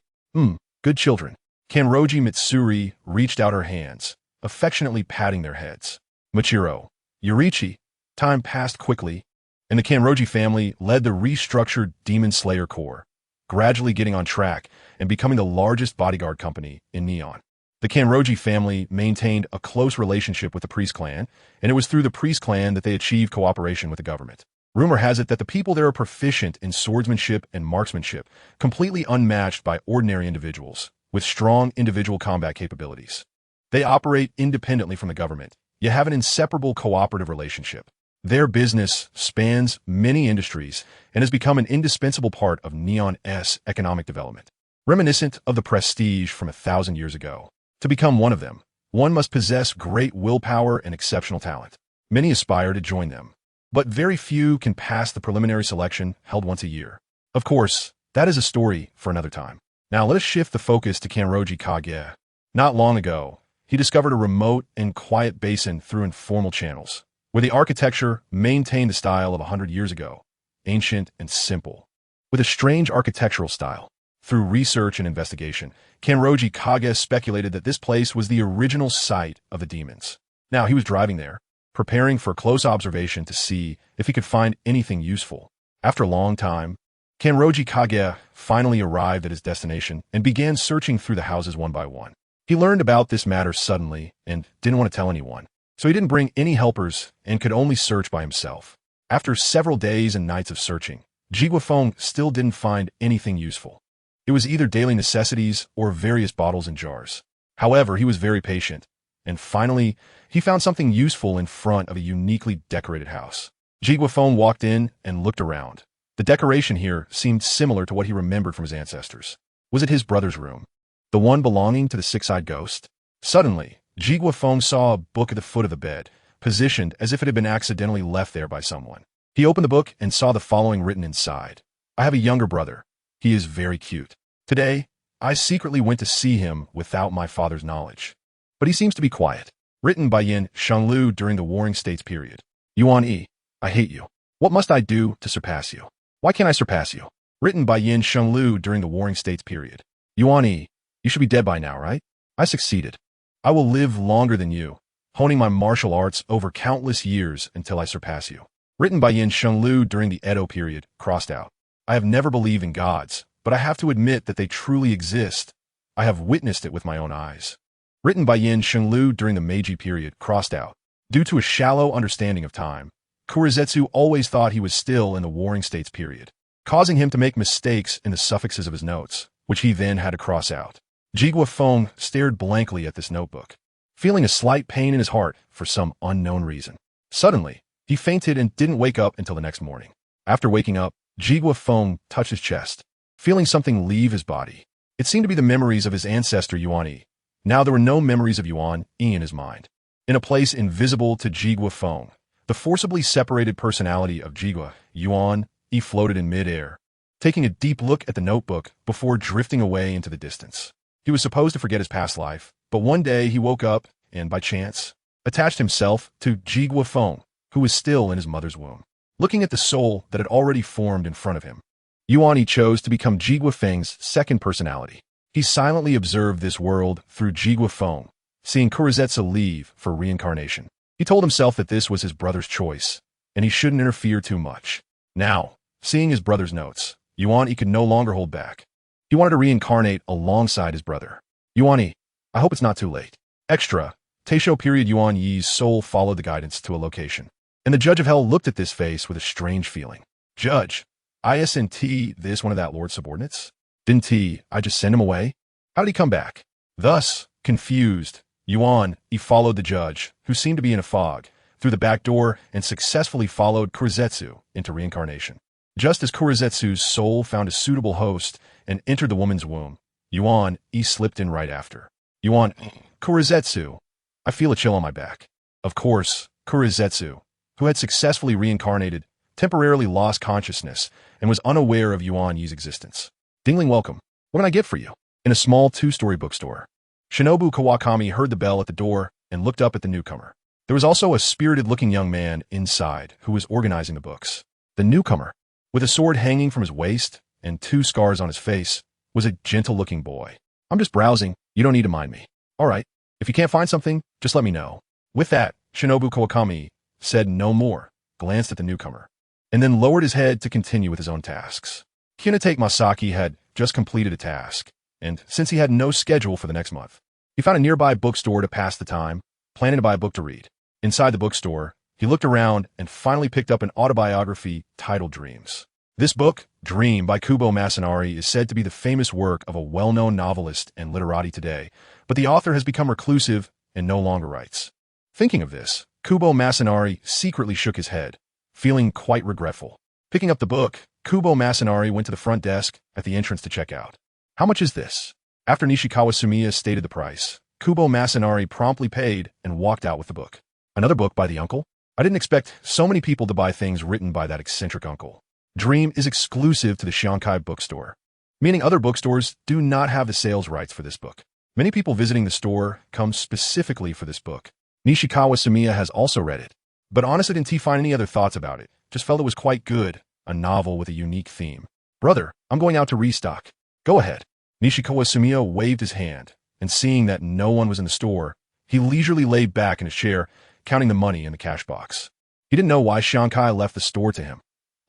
Good children." Kanroji Mitsuri reached out her hands, affectionately patting their heads. Michiro, Yurichi. Time passed quickly, and the Kanroji family led the restructured Demon Slayer Corps, gradually getting on track and becoming the largest bodyguard company in Neon. The Kanroji family maintained a close relationship with the Priest clan, and it was through the Priest clan that they achieved cooperation with the government. Rumor has it that the people there are proficient in swordsmanship and marksmanship, completely unmatched by ordinary individuals, with strong individual combat capabilities. They operate independently from the government, yet have an inseparable cooperative relationship. Their business spans many industries and has become an indispensable part of Neon's economic development. Reminiscent of the prestige from 1,000 years ago. To become one of them, one must possess great willpower and exceptional talent. Many aspire to join them, but very few can pass the preliminary selection held once a year. Of course, that is a story for another time. Now let us shift the focus to Kanroji Kage. Not long ago, he discovered a remote and quiet basin through informal channels, where the architecture maintained the style of 100 years ago, ancient and simple, with a strange architectural style. Through research and investigation, Kanroji Kage speculated that this place was the original site of the demons. Now he was driving there, preparing for close observation to see if he could find anything useful. After a long time, Kanroji Kage finally arrived at his destination and began searching through the houses one by one. He learned about this matter suddenly and didn't want to tell anyone, so he didn't bring any helpers and could only search by himself. After several days and nights of searching, Jiguafeng still didn't find anything useful. It was either daily necessities or various bottles and jars. However, he was very patient, and finally, he found something useful in front of a uniquely decorated house. Jiguafeng walked in and looked around. The decoration here seemed similar to what he remembered from his ancestors. Was it his brother's room? The one belonging to the six-eyed ghost? Suddenly, Jiguafeng saw a book at the foot of the bed, positioned as if it had been accidentally left there by someone. He opened the book and saw the following written inside. I have a younger brother. He is very cute. Today, I secretly went to see him without my father's knowledge. But he seems to be quiet. Written by Yin Shanglu during the Warring States period. Yuan Yi, I hate you. What must I do to surpass you? Why can't I surpass you? Written by Yin Shanglu during the Warring States period. Yuan Yi, you should be dead by now, right? I succeeded. I will live longer than you, honing my martial arts over countless years until I surpass you. Written by Yin Shanglu during the Edo period, crossed out. I have never believed in gods, but I have to admit that they truly exist. I have witnessed it with my own eyes. Written by Yin Shanglu during the Meiji period, crossed out. Due to a shallow understanding of time, Kurizetsu always thought he was still in the Warring States period, causing him to make mistakes in the suffixes of his notes, which he then had to cross out. Jiguafeng stared blankly at this notebook, feeling a slight pain in his heart for some unknown reason. Suddenly, he fainted and didn't wake up until the next morning. After waking up, Jiguafeng touched his chest, feeling something leave his body. It seemed to be the memories of his ancestor Yuan Yi. Now there were no memories of Yuan Yi in his mind. In a place invisible to Jiguafeng, the forcibly separated personality of Jigua, Yuan Yi floated in mid-air, taking a deep look at the notebook before drifting away into the distance. He was supposed to forget his past life, but one day he woke up and, by chance, attached himself to Jiguafeng, who was still in his mother's womb. Looking at the soul that had already formed in front of him, Yuan Yi chose to become Jiguafeng's second personality. He silently observed this world through Jiguafeng, seeing Kurizetsu leave for reincarnation. He told himself that this was his brother's choice, and he shouldn't interfere too much. Now, seeing his brother's notes, Yuan Yi could no longer hold back. He wanted to reincarnate alongside his brother. Yuan Yi, I hope it's not too late. Extra, Taisho period Yuan Yi's soul followed the guidance to a location, and the judge of hell looked at this face with a strange feeling. Judge, isn't this one of that lord's subordinates? Didn't I just send him away? How did he come back? Thus, confused, Yuan Yi followed the judge, who seemed to be in a fog, through the back door and successfully followed Kurizetsu into reincarnation. Just as Kurizetsu's soul found a suitable host and entered the woman's womb, Yuan Yi slipped in right after. Yuan, Kurizetsu, I feel a chill on my back. Of course, Kurizetsu, who had successfully reincarnated, temporarily lost consciousness and was unaware of Yuan Yi's existence. Dingling welcome. What can I get for you? In a small two-story bookstore. Shinobu Kawakami heard the bell at the door and looked up at the newcomer. There was also a spirited-looking young man inside who was organizing the books. The newcomer, with a sword hanging from his waist and 2 scars on his face, was a gentle-looking boy. I'm just browsing. You don't need to mind me. All right. If you can't find something, just let me know. With that, Shinobu Kawakami said no more, glanced at the newcomer, and then lowered his head to continue with his own tasks. Kunitake Masaki had just completed a task, and since he had no schedule for the next month, he found a nearby bookstore to pass the time, planning to buy a book to read. Inside the bookstore, he looked around and finally picked up an autobiography titled Dreams. This book, Dream by Kubo Masanari, is said to be the famous work of a well-known novelist and literati today, but the author has become reclusive and no longer writes. Thinking of this, Kubo Masanari secretly shook his head, feeling quite regretful. Picking up the book, Kubo Masanari went to the front desk at the entrance to check out. How much is this? After Nishikawa Sumiya stated the price, Kubo Masanari promptly paid and walked out with the book. Another book by the uncle? I didn't expect so many people to buy things written by that eccentric uncle. Dream is exclusive to the Shiankai bookstore, meaning other bookstores do not have the sales rights for this book. Many people visiting the store come specifically for this book. Nishikawa Sumiya has also read it, but honestly didn't find any other thoughts about it. Just felt it was quite good, a novel with a unique theme. Brother, I'm going out to restock. Go ahead. Nishikawa Sumiya waved his hand, and seeing that no one was in the store, he leisurely lay back in his chair, counting the money in the cash box. He didn't know why Shiankai left the store to him.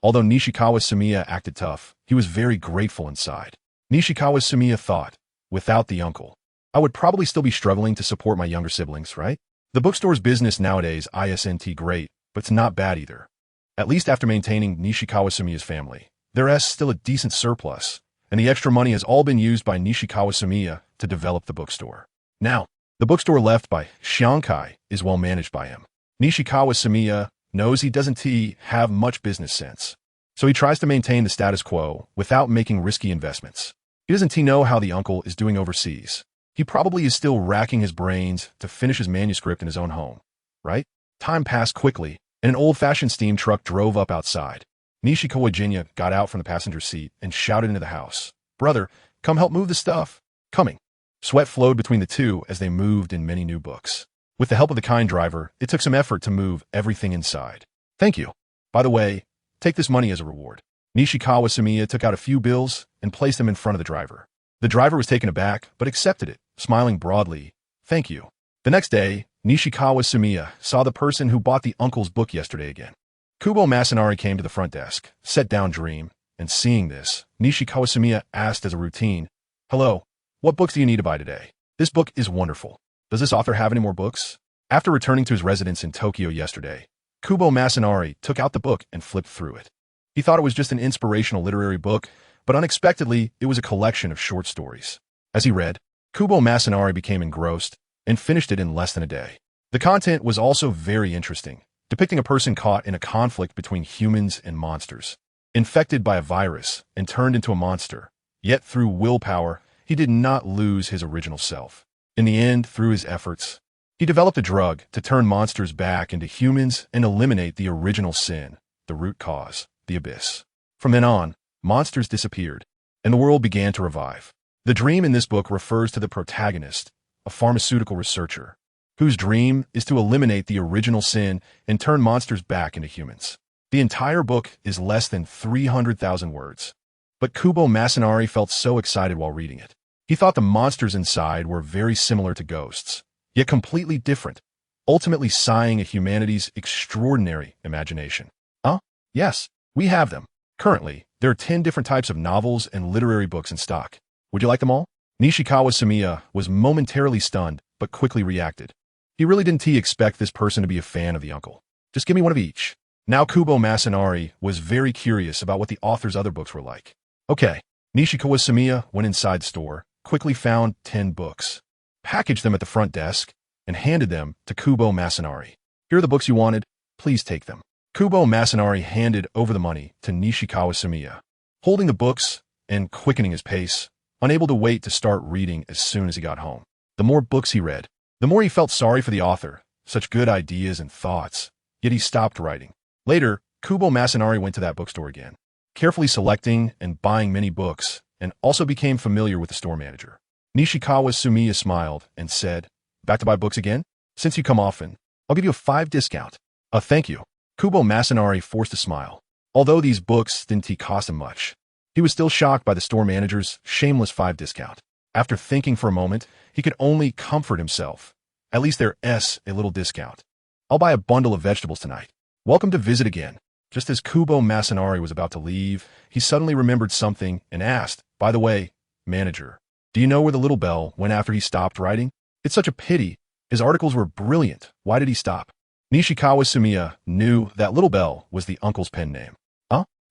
Although Nishikawa Sumiya acted tough, he was very grateful inside. Nishikawa Sumiya thought, without the uncle, I would probably still be struggling to support my younger siblings, right? The bookstore's business nowadays isn't great, but it's not bad either. At least after maintaining Nishikawa Sumiya's family. There's still a decent surplus, and the extra money has all been used by Nishikawa Sumiya to develop the bookstore. Now, the bookstore left by Shankai is well managed by him. Nishikawa Sumiya knows he doesn't have much business sense, so he tries to maintain the status quo without making risky investments. He doesn't know how the uncle is doing overseas. He probably is still racking his brains to finish his manuscript in his own home, right? Time passed quickly, and an old-fashioned steam truck drove up outside. Nishikawa Jinya got out from the passenger seat and shouted into the house, "Brother, come help move the stuff." Coming. Sweat flowed between the two as they moved in many new books. With the help of the kind driver, it took some effort to move everything inside. "Thank you. By the way, take this money as a reward." Nishikawa Sumiya took out a few bills and placed them in front of the driver. The driver was taken aback, but accepted it, smiling broadly. "Thank you." The next day, Nishikawa Sumiya saw the person who bought the uncle's book yesterday again. Kubo Masanari came to the front desk, set down Dream, and seeing this, Nishikawa Sumiya asked as a routine, "Hello, what books do you need to buy today? This book is wonderful. Does this author have any more books?" After returning to his residence in Tokyo yesterday, Kubo Masanari took out the book and flipped through it. He thought it was just an inspirational literary book, but unexpectedly, it was a collection of short stories. As he read, Kubo Masanari became engrossed and finished it in less than a day. The content was also very interesting, depicting a person caught in a conflict between humans and monsters, infected by a virus and turned into a monster. Yet through willpower, he did not lose his original self. In the end, through his efforts, he developed a drug to turn monsters back into humans and eliminate the original sin, the root cause, the abyss. From then on, monsters disappeared, and the world began to revive. The dream in this book refers to the protagonist, a pharmaceutical researcher, whose dream is to eliminate the original sin and turn monsters back into humans. The entire book is less than 300,000 words. But Kubo Masanari felt so excited while reading it. He thought the monsters inside were very similar to ghosts, yet completely different, ultimately sighing at humanity's extraordinary imagination. Yes, we have them. Currently, there are 10 different types of novels and literary books in stock. Would you like them all? Nishikawa Sumiya was momentarily stunned, but quickly reacted. He really didn't expect this person to be a fan of the uncle. "Just give me one of each." Now Kubo Masanari was very curious about what the author's other books were like. Okay, Nishikawa Sumiya went inside the store, quickly found 10 books, packaged them at the front desk, and handed them to Kubo Masanari. "Here are the books you wanted. Please take them." Kubo Masanari handed over the money to Nishikawa Sumiya, holding the books and quickening his pace, unable to wait to start reading as soon as he got home. The more books he read, the more he felt sorry for the author, such good ideas and thoughts, yet he stopped writing. Later, Kubo Masanari went to that bookstore again, carefully selecting and buying many books, and also became familiar with the store manager. Nishikawa Sumiya smiled and said, "Back to buy books again? Since you come often, I'll give you a 5% discount. Thank you." Kubo Masanari forced a smile. Although these books didn't cost him much, he was still shocked by the store manager's shameless 5% discount. After thinking for a moment, he could only comfort himself. At least there's a little discount. "I'll buy a bundle of vegetables tonight. Welcome to visit again." Just as Kubo Masanari was about to leave, he suddenly remembered something and asked, "By the way, manager, do you know where the little bell went after he stopped writing? It's such a pity. His articles were brilliant. Why did he stop?" Nishikawa Sumiya knew that Little Bell was the uncle's pen name.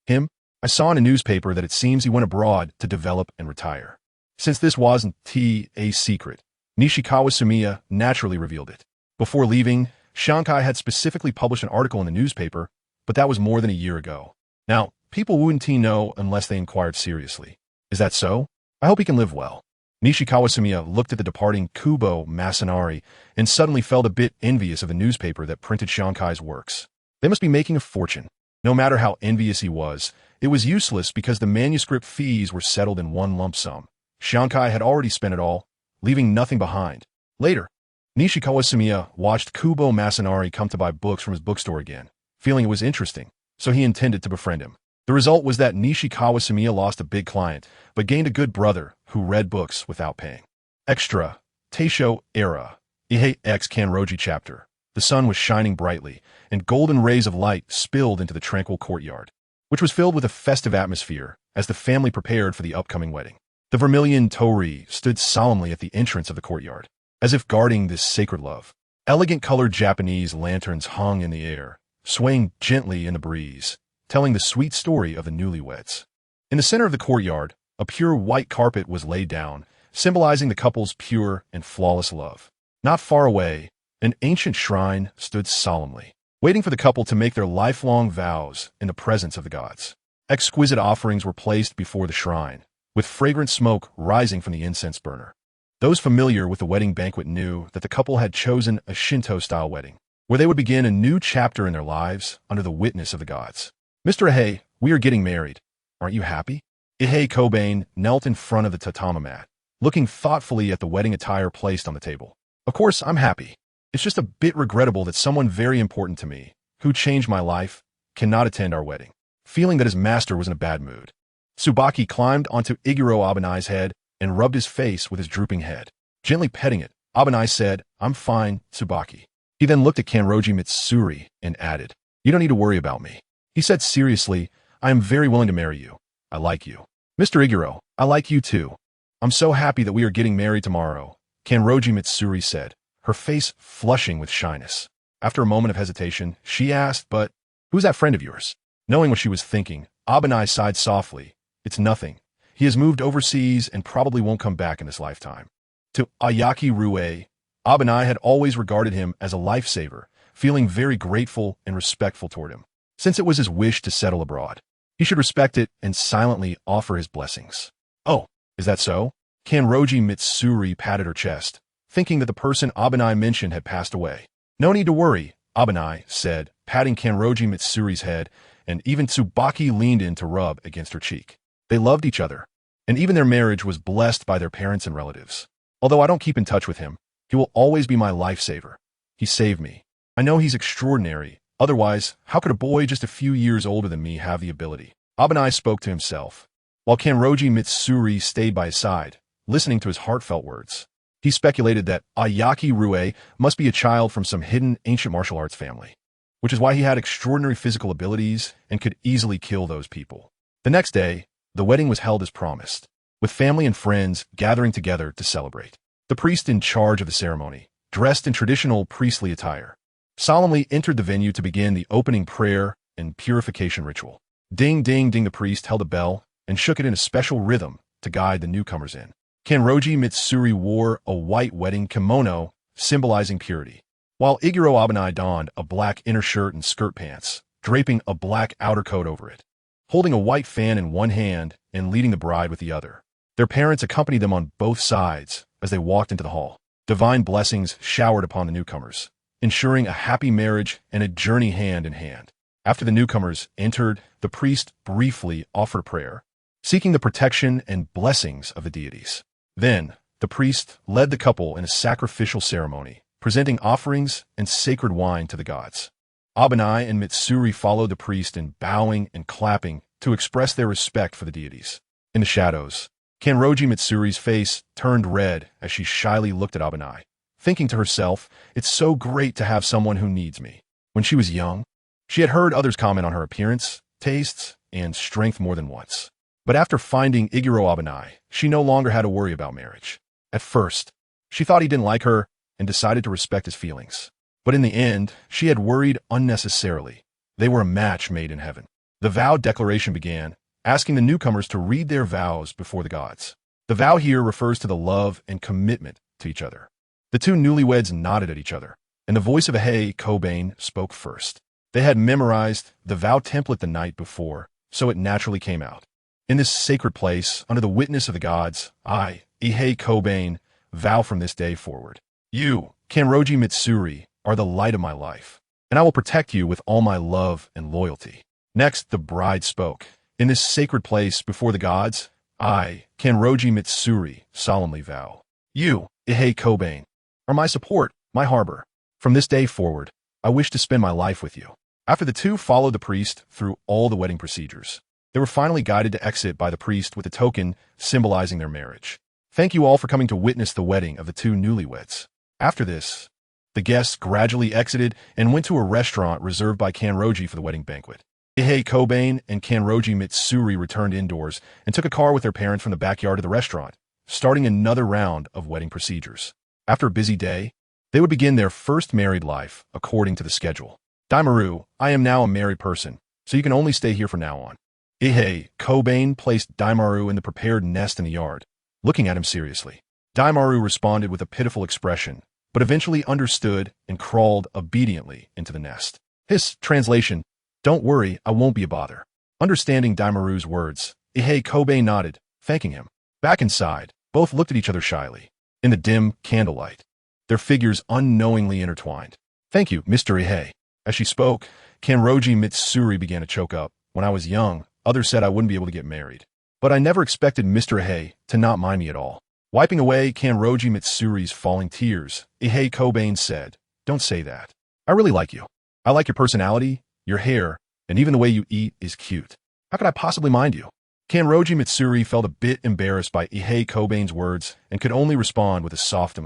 Him? I saw in a newspaper that it seems he went abroad to develop and retire. Since this wasn't a secret, Nishikawa Sumiya naturally revealed it. Before leaving, Shankai had specifically published an article in the newspaper, but that was more than a year ago. Now, people wouldn't know unless they inquired seriously. Is that so? I hope he can live well. Nishikawa Sumiya looked at the departing Kubo Masanari and suddenly felt a bit envious of the newspaper that printed Shankai's works. They must be making a fortune. No matter how envious he was, it was useless because the manuscript fees were settled in one lump sum. Shankai had already spent it all, leaving nothing behind. Later, Nishikawa Sumiya watched Kubo Masanari come to buy books from his bookstore again, feeling it was interesting, so he intended to befriend him. The result was that Nishikawa Sumiya lost a big client, but gained a good brother who read books without paying. Extra, Teisho Era, Ihe X Kanroji chapter. The sun was shining brightly, and golden rays of light spilled into the tranquil courtyard, which was filled with a festive atmosphere as the family prepared for the upcoming wedding. The vermilion torii stood solemnly at the entrance of the courtyard, as if guarding this sacred love. Elegant colored Japanese lanterns hung in the air, swaying gently in the breeze, telling the sweet story of the newlyweds. In the center of the courtyard, a pure white carpet was laid down, symbolizing the couple's pure and flawless love. Not far away, an ancient shrine stood solemnly, waiting for the couple to make their lifelong vows in the presence of the gods. Exquisite offerings were placed before the shrine, with fragrant smoke rising from the incense burner. Those familiar with the wedding banquet knew that the couple had chosen a Shinto-style wedding, where they would begin a new chapter in their lives under the witness of the gods. "Mr. Ihei, we are getting married. Aren't you happy?" Ihei Kobain knelt in front of the tatami mat, looking thoughtfully at the wedding attire placed on the table. "Of course, I'm happy. It's just a bit regrettable that someone very important to me, who changed my life, cannot attend our wedding." Feeling that his master was in a bad mood, Tsubaki climbed onto Iguro Abanai's head and rubbed his face with his drooping head. Gently petting it, Abanai said, "I'm fine, Tsubaki." He then looked at Kanroji Mitsuri and added, "You don't need to worry about me." He said seriously, "I am very willing to marry you. I like you. Mr. Iguro, I like you too. I'm so happy that we are getting married tomorrow," Kanroji Mitsuri said, her face flushing with shyness. After a moment of hesitation, she asked, "But who's that friend of yours?" Knowing what she was thinking, Abanai sighed softly. "It's nothing. He has moved overseas and probably won't come back in this lifetime." To Ayaki Rue, Abanai had always regarded him as a lifesaver, feeling very grateful and respectful toward him. Since it was his wish to settle abroad, he should respect it and silently offer his blessings. "Oh, is that so?" Kanroji Mitsuri patted her chest, thinking that the person Abanai mentioned had passed away. "No need to worry," Abanai said, patting Kanroji Mitsuri's head, and even Tsubaki leaned in to rub against her cheek. They loved each other, and even their marriage was blessed by their parents and relatives. Although I don't keep in touch with him, he will always be my lifesaver. He saved me. I know he's extraordinary. Otherwise, how could a boy just a few years older than me have the ability? Abanai spoke to himself, while Kanroji Mitsuri stayed by his side, listening to his heartfelt words. He speculated that Ayaki Rue must be a child from some hidden ancient martial arts family, which is why he had extraordinary physical abilities and could easily kill those people. The next day, the wedding was held as promised, with family and friends gathering together to celebrate. The priest in charge of the ceremony, dressed in traditional priestly attire, solemnly entered the venue to begin the opening prayer and purification ritual. Ding, ding, ding, the priest held a bell and shook it in a special rhythm to guide the newcomers in. Kanroji Mitsuri wore a white wedding kimono symbolizing purity, while Iguro Abanai donned a black inner shirt and skirt pants, draping a black outer coat over it. Holding a white fan in one hand and leading the bride with the other, their parents accompanied them on both sides as they walked into the hall. Divine blessings showered upon the newcomers, ensuring a happy marriage and a journey hand in hand. After the newcomers entered, the priest briefly offered a prayer, seeking the protection and blessings of the deities. Then, the priest led the couple in a sacrificial ceremony, presenting offerings and sacred wine to the gods. Abanai and Mitsuri followed the priest in bowing and clapping to express their respect for the deities. In the shadows, Kanroji Mitsuri's face turned red as she shyly looked at Abanai, thinking to herself, "It's so great to have someone who needs me." When she was young, she had heard others comment on her appearance, tastes, and strength more than once. But after finding Iguro Abanai, she no longer had to worry about marriage. At first, she thought he didn't like her and decided to respect his feelings. But in the end, she had worried unnecessarily. They were a match made in heaven. The vow declaration began, asking the newcomers to read their vows before the gods. The vow here refers to the love and commitment to each other. The two newlyweds nodded at each other, and the voice of Ihei Kobain spoke first. They had memorized the vow template the night before, so it naturally came out. "In this sacred place, under the witness of the gods, I, Ihei Kobain, vow from this day forward. You, Kanroji Mitsuri, are the light of my life, and I will protect you with all my love and loyalty." Next, the bride spoke. "In this sacred place before the gods, I, Kanroji Mitsuri, solemnly vow. You, Ihei Kobain, are my support, my harbor. From this day forward, I wish to spend my life with you." After the two followed the priest through all the wedding procedures, they were finally guided to exit by the priest with a token symbolizing their marriage. "Thank you all for coming to witness the wedding of the two newlyweds." After this, the guests gradually exited and went to a restaurant reserved by Kanroji for the wedding banquet. Ihei Kobain and Kanroji Mitsuri returned indoors and took a car with their parents from the backyard of the restaurant, starting another round of wedding procedures. After a busy day, they would begin their first married life according to the schedule. Daimaru, I am now a married person, so you can only stay here from now on. Ihei Kobain placed Daimaru in the prepared nest in the yard, looking at him seriously. Daimaru responded with a pitiful expression, but eventually understood and crawled obediently into the nest. His translation, don't worry, I won't be a bother. Understanding Daimaru's words, Ihei Kobain nodded, thanking him. Back inside, both looked at each other shyly. In the dim candlelight, their figures unknowingly intertwined. Thank you, Mr. Ihei. As she spoke, Kanroji Mitsuri began to choke up. When I was young, others said I wouldn't be able to get married. But I never expected Mr. Ihei to not mind me at all. Wiping away Kanroji Mitsuri's falling tears, Ihei Kobain said, don't say that. I really like you. I like your personality, your hair, and even the way you eat is cute. How could I possibly mind you? Kanroji Mitsuri felt a bit embarrassed by Ihei Kobain's words and could only respond with a soft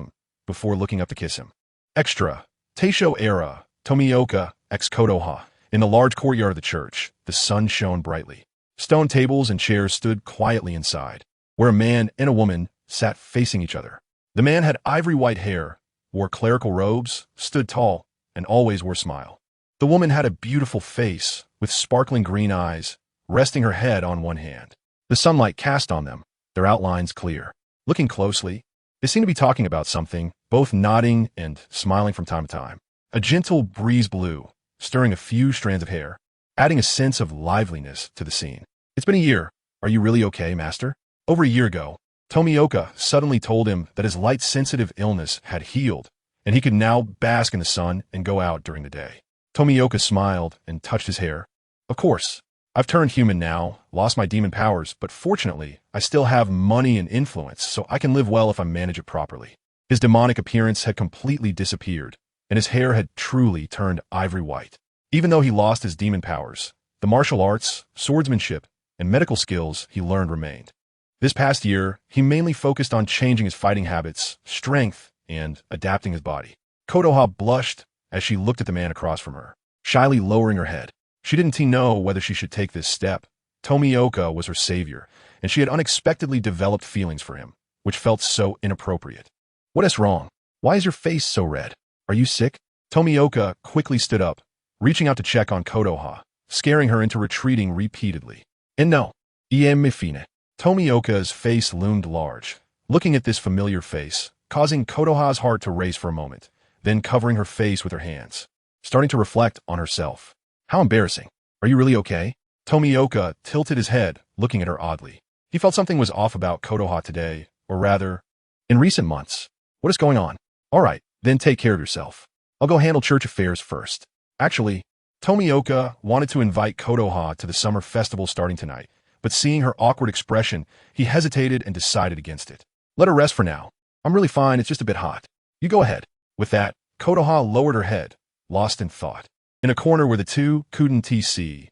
before looking up to kiss him. Extra. Teisho era, Tomioka, ex Kodoha. In the large courtyard of the church, the sun shone brightly. Stone tables and chairs stood quietly inside, where a man and a woman sat facing each other. The man had ivory-white hair, wore clerical robes, stood tall, and always wore a smile. The woman had a beautiful face, with sparkling green eyes, resting her head on one hand. The sunlight cast on them, their outlines clear. Looking closely, they seemed to be talking about something, both nodding and smiling from time to time. A gentle breeze blew, stirring a few strands of hair, adding a sense of liveliness to the scene. It's been a year. Are you really okay, master? Over a year ago, Tomioka suddenly told him that his light-sensitive illness had healed, and he could now bask in the sun and go out during the day. Tomioka smiled and touched his hair. Of course, I've turned human now, lost my demon powers, but fortunately, I still have money and influence, so I can live well if I manage it properly. His demonic appearance had completely disappeared, and his hair had truly turned ivory white. Even though he lost his demon powers, the martial arts, swordsmanship, and medical skills he learned remained. This past year, he mainly focused on changing his fighting habits, strength, and adapting his body. Kodoha blushed as she looked at the man across from her, shyly lowering her head. She didn't know whether she should take this step. Tomioka was her savior, and she had unexpectedly developed feelings for him, which felt so inappropriate. What is wrong? Why is your face so red? Are you sick? Tomioka quickly stood up, reaching out to check on Kodoha, scaring her into retreating repeatedly. And no, Mifine. Tomioka's face loomed large, looking at this familiar face, causing Kodoha's heart to race for a moment, then covering her face with her hands, starting to reflect on herself. How embarrassing. Are you really okay? Tomioka tilted his head, looking at her oddly. He felt something was off about Kodoha today, or rather, in recent months. What is going on? All right, then take care of yourself. I'll go handle church affairs first. Actually, Tomioka wanted to invite Kodoha to the summer festival starting tonight, but seeing her awkward expression, he hesitated and decided against it. Let her rest for now. I'm really fine, it's just a bit hot. You go ahead. With that, Kodoha lowered her head, lost in thought. In a corner where the two couldn't see,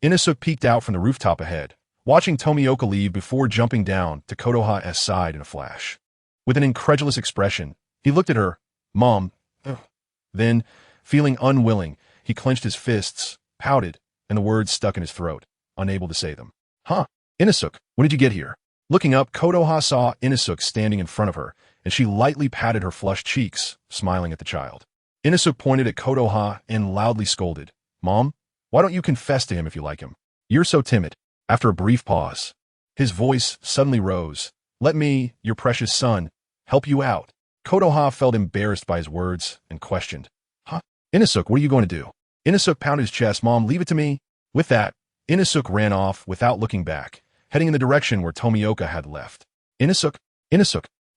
Inosuke peeked out from the rooftop ahead, watching Tomioka leave before jumping down to Kodoha's side in a flash. With an incredulous expression, he looked at her. Mom. Ugh. Then, feeling unwilling, he clenched his fists, pouted, and the words stuck in his throat, unable to say them. Huh? Inosuke, when did you get here? Looking up, Kodoha saw Inosuke standing in front of her, and she lightly patted her flushed cheeks, smiling at the child. Inosuke pointed at Kodoha and loudly scolded. Mom, why don't you confess to him if you like him? You're so timid. After a brief pause, his voice suddenly rose. Let me, your precious son, help you out. Kodoha felt embarrassed by his words and questioned. Huh? Inosuke, what are you going to do? Inosuke pounded his chest. Mom, leave it to me. With that, Inosuke ran off without looking back, heading in the direction where Tomioka had left. Inosuke,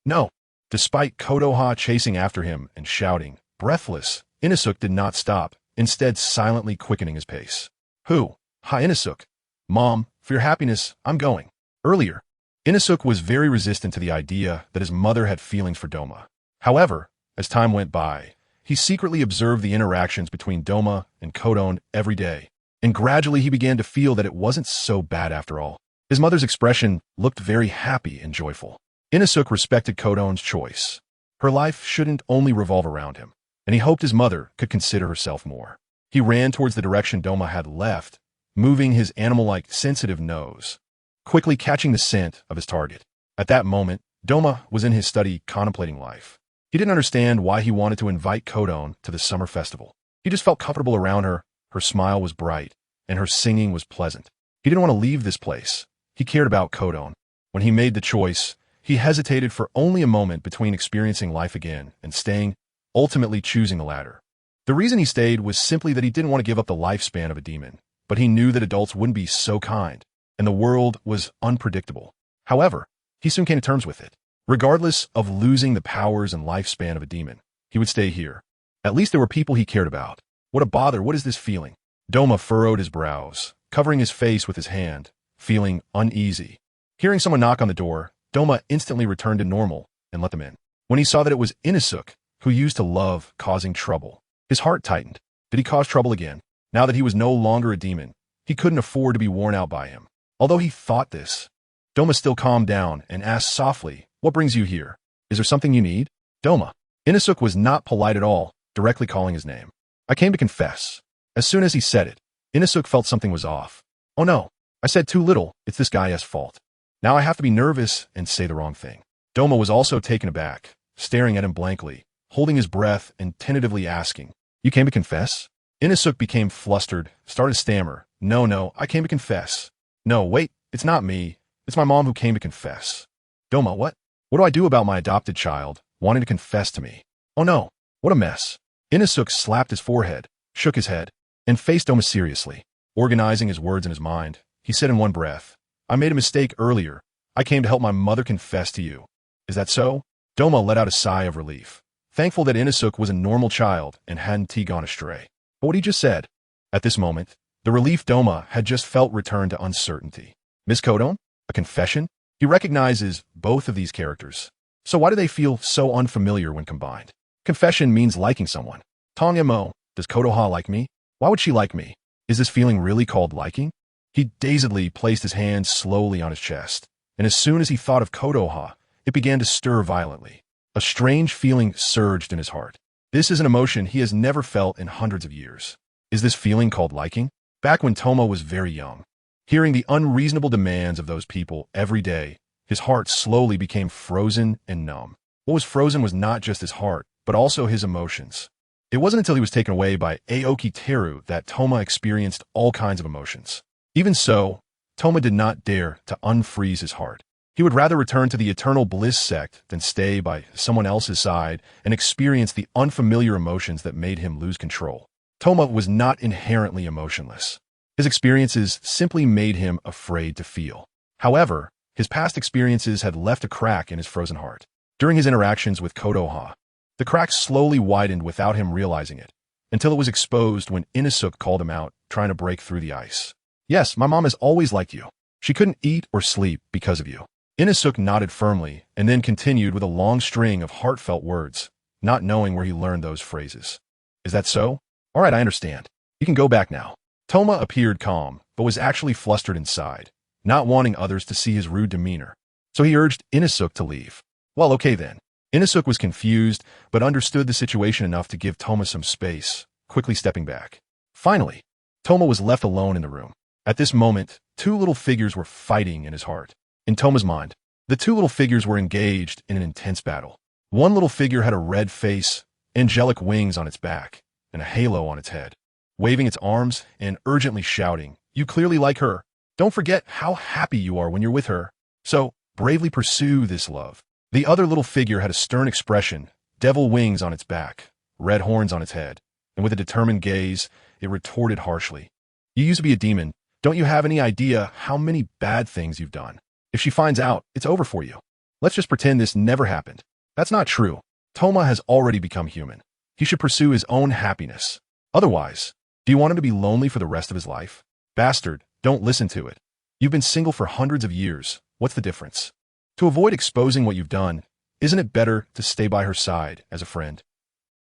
no. Despite Kodoha chasing after him and shouting, breathless, Inosuke did not stop, instead silently quickening his pace. Who? Hi, Inosuke. Mom, for your happiness, I'm going. Earlier, Inosuke was very resistant to the idea that his mother had feelings for Doma. However, as time went by, he secretly observed the interactions between Doma and Kodon every day, and gradually he began to feel that it wasn't so bad after all. His mother's expression looked very happy and joyful. Inosuke respected Kodon's choice. Her life shouldn't only revolve around him, and he hoped his mother could consider herself more. He ran towards the direction Doma had left, moving his animal-like sensitive nose, quickly catching the scent of his target. At that moment, Doma was in his study contemplating life. He didn't understand why he wanted to invite Kodon to the summer festival. He just felt comfortable around her, her smile was bright, and her singing was pleasant. He didn't want to leave this place. He cared about Kodon. When he made the choice, he hesitated for only a moment between experiencing life again and staying, ultimately choosing the latter. The reason he stayed was simply that he didn't want to give up the lifespan of a demon, but he knew that adults wouldn't be so kind, and the world was unpredictable. However, he soon came to terms with it. Regardless of losing the powers and lifespan of a demon, he would stay here. At least there were people he cared about. What a bother, what is this feeling? Doma furrowed his brows, covering his face with his hand, feeling uneasy. Hearing someone knock on the door, Doma instantly returned to normal and let them in. When he saw that it was Inosuk, who used to love causing trouble, his heart tightened. Did he cause trouble again? Now that he was no longer a demon, he couldn't afford to be worn out by him. Although he thought this, Doma still calmed down and asked softly, "What brings you here? Is there something you need?" Doma. Inosuk was not polite at all, directly calling his name. "I came to confess." As soon as he said it, Inosuk felt something was off. "Oh no, I said too little, it's this guy's fault. Now I have to be nervous and say the wrong thing." Doma was also taken aback, staring at him blankly, holding his breath and tentatively asking, "You came to confess?" Inosuk became flustered, started to stammer, No, I came to confess." "No, wait, it's not me. It's my mom who came to confess." "Doma, what? What do I do about my adopted child wanting to confess to me? Oh no, what a mess." Inosuk slapped his forehead, shook his head, and faced Doma seriously. Organizing his words in his mind, he said in one breath, "I made a mistake earlier. I came to help my mother confess to you. Is that so?" Doma let out a sigh of relief, thankful that Inosuk was a normal child and hadn't gone astray. But what he just said, at this moment, the relief Doma had just felt returned to uncertainty. Miss Kodon? A confession? He recognizes both of these characters. So why do they feel so unfamiliar when combined? Confession means liking someone. Tanya Mo, does Kodoha like me? Why would she like me? Is this feeling really called liking? He dazedly placed his hand slowly on his chest, and as soon as he thought of Kodoha, it began to stir violently. A strange feeling surged in his heart. This is an emotion he has never felt in hundreds of years. Is this feeling called liking? Back when Toma was very young, hearing the unreasonable demands of those people every day, his heart slowly became frozen and numb. What was frozen was not just his heart, but also his emotions. It wasn't until he was taken away by Aoki Teru that Toma experienced all kinds of emotions. Even so, Toma did not dare to unfreeze his heart. He would rather return to the eternal bliss sect than stay by someone else's side and experience the unfamiliar emotions that made him lose control. Toma was not inherently emotionless. His experiences simply made him afraid to feel. However, his past experiences had left a crack in his frozen heart. During his interactions with Kodoha, the crack slowly widened without him realizing it, until it was exposed when Inosuk called him out, trying to break through the ice. "Yes, my mom has always liked you. She couldn't eat or sleep because of you." Inosuk nodded firmly and then continued with a long string of heartfelt words, not knowing where he learned those phrases. "Is that so? All right, I understand. You can go back now." Toma appeared calm, but was actually flustered inside, not wanting others to see his rude demeanor. So he urged Inosuk to leave. Well, okay then. Inosuk was confused, but understood the situation enough to give Toma some space, quickly stepping back. Finally, Toma was left alone in the room. At this moment, two little figures were fighting in his heart. In Toma's mind, the two little figures were engaged in an intense battle. One little figure had a red face, angelic wings on its back, and a halo on its head, waving its arms and urgently shouting, "You clearly like her. Don't forget how happy you are when you're with her. So bravely pursue this love." The other little figure had a stern expression, devil wings on its back, red horns on its head, and with a determined gaze, it retorted harshly, "You used to be a demon. Don't you have any idea how many bad things you've done? If she finds out, it's over for you. Let's just pretend this never happened." That's not true. Toma has already become human. He should pursue his own happiness. Otherwise, do you want him to be lonely for the rest of his life? Bastard, don't listen to it. You've been single for hundreds of years. What's the difference? To avoid exposing what you've done, isn't it better to stay by her side as a friend?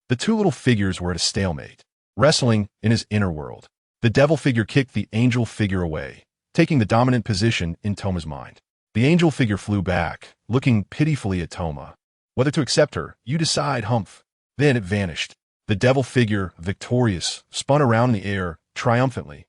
The two little figures were at a stalemate, wrestling in his inner world. The devil figure kicked the angel figure away, taking the dominant position in Toma's mind. The angel figure flew back, looking pitifully at Toma. Whether to accept her, you decide, humph. Then it vanished. The devil figure, victorious, spun around in the air, triumphantly.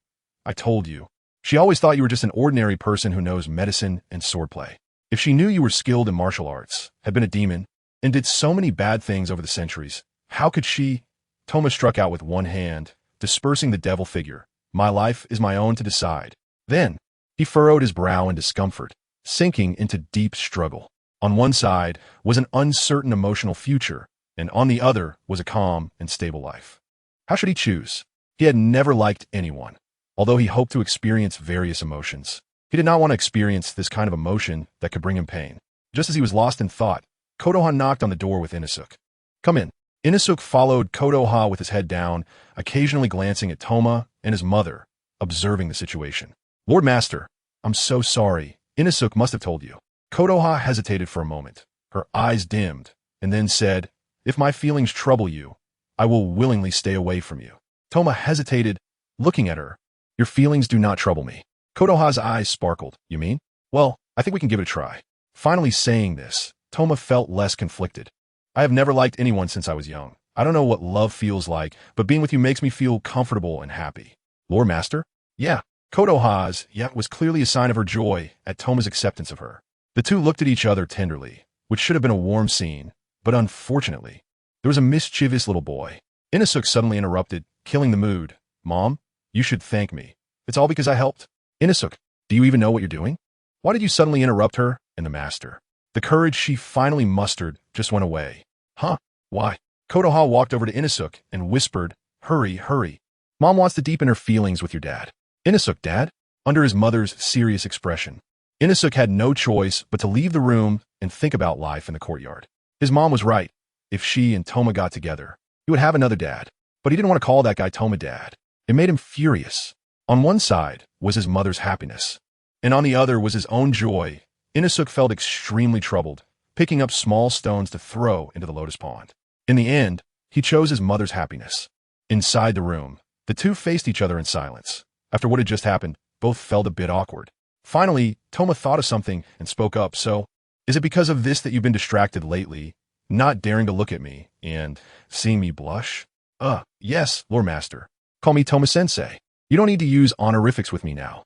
I told you. She always thought you were just an ordinary person who knows medicine and swordplay. If she knew you were skilled in martial arts, had been a demon, and did so many bad things over the centuries, how could she? Toma struck out with one hand, dispersing the devil figure. My life is my own to decide. Then, he furrowed his brow in discomfort, sinking into deep struggle. On one side was an uncertain emotional future, and on the other was a calm and stable life. How should he choose? He had never liked anyone, although he hoped to experience various emotions. He did not want to experience this kind of emotion that could bring him pain. Just as he was lost in thought, Kodoha knocked on the door with Inosuke. Come in. Inosuke followed Kodoha with his head down, occasionally glancing at Toma and his mother, observing the situation. Lord Master, I'm so sorry. Inosuke must have told you. Kodoha hesitated for a moment. Her eyes dimmed, and then said, If my feelings trouble you, I will willingly stay away from you. Toma hesitated, looking at her. Your feelings do not trouble me. Kodoha's eyes sparkled. You mean? Well, I think we can give it a try. Finally saying this, Toma felt less conflicted. I have never liked anyone since I was young. I don't know what love feels like, but being with you makes me feel comfortable and happy. Lord Master? Yeah. Kodoha's yeah was clearly a sign of her joy at Toma's acceptance of her. The two looked at each other tenderly, which should have been a warm scene, but unfortunately, there was a mischievous little boy. Inosuke suddenly interrupted, killing the mood. Mom, you should thank me. It's all because I helped. Inosuke, do you even know what you're doing? Why did you suddenly interrupt her and the master? The courage she finally mustered just went away. Huh? Why? Kodoha walked over to Inosuke and whispered, Hurry, hurry. Mom wants to deepen her feelings with your dad. Inosuke, Dad? Under his mother's serious expression. Inosuke had no choice but to leave the room and think about life in the courtyard. His mom was right. If she and Toma got together, he would have another dad. But he didn't want to call that guy Toma dad. It made him furious. On one side was his mother's happiness, and on the other was his own joy. Inosuke felt extremely troubled, picking up small stones to throw into the lotus pond. In the end, he chose his mother's happiness. Inside the room, the two faced each other in silence. After what had just happened, both felt a bit awkward. Finally, Toma thought of something and spoke up. So, is it because of this that you've been distracted lately, not daring to look at me and seeing me blush? Yes, Lord Master. Call me Toma-sensei. You don't need to use honorifics with me now.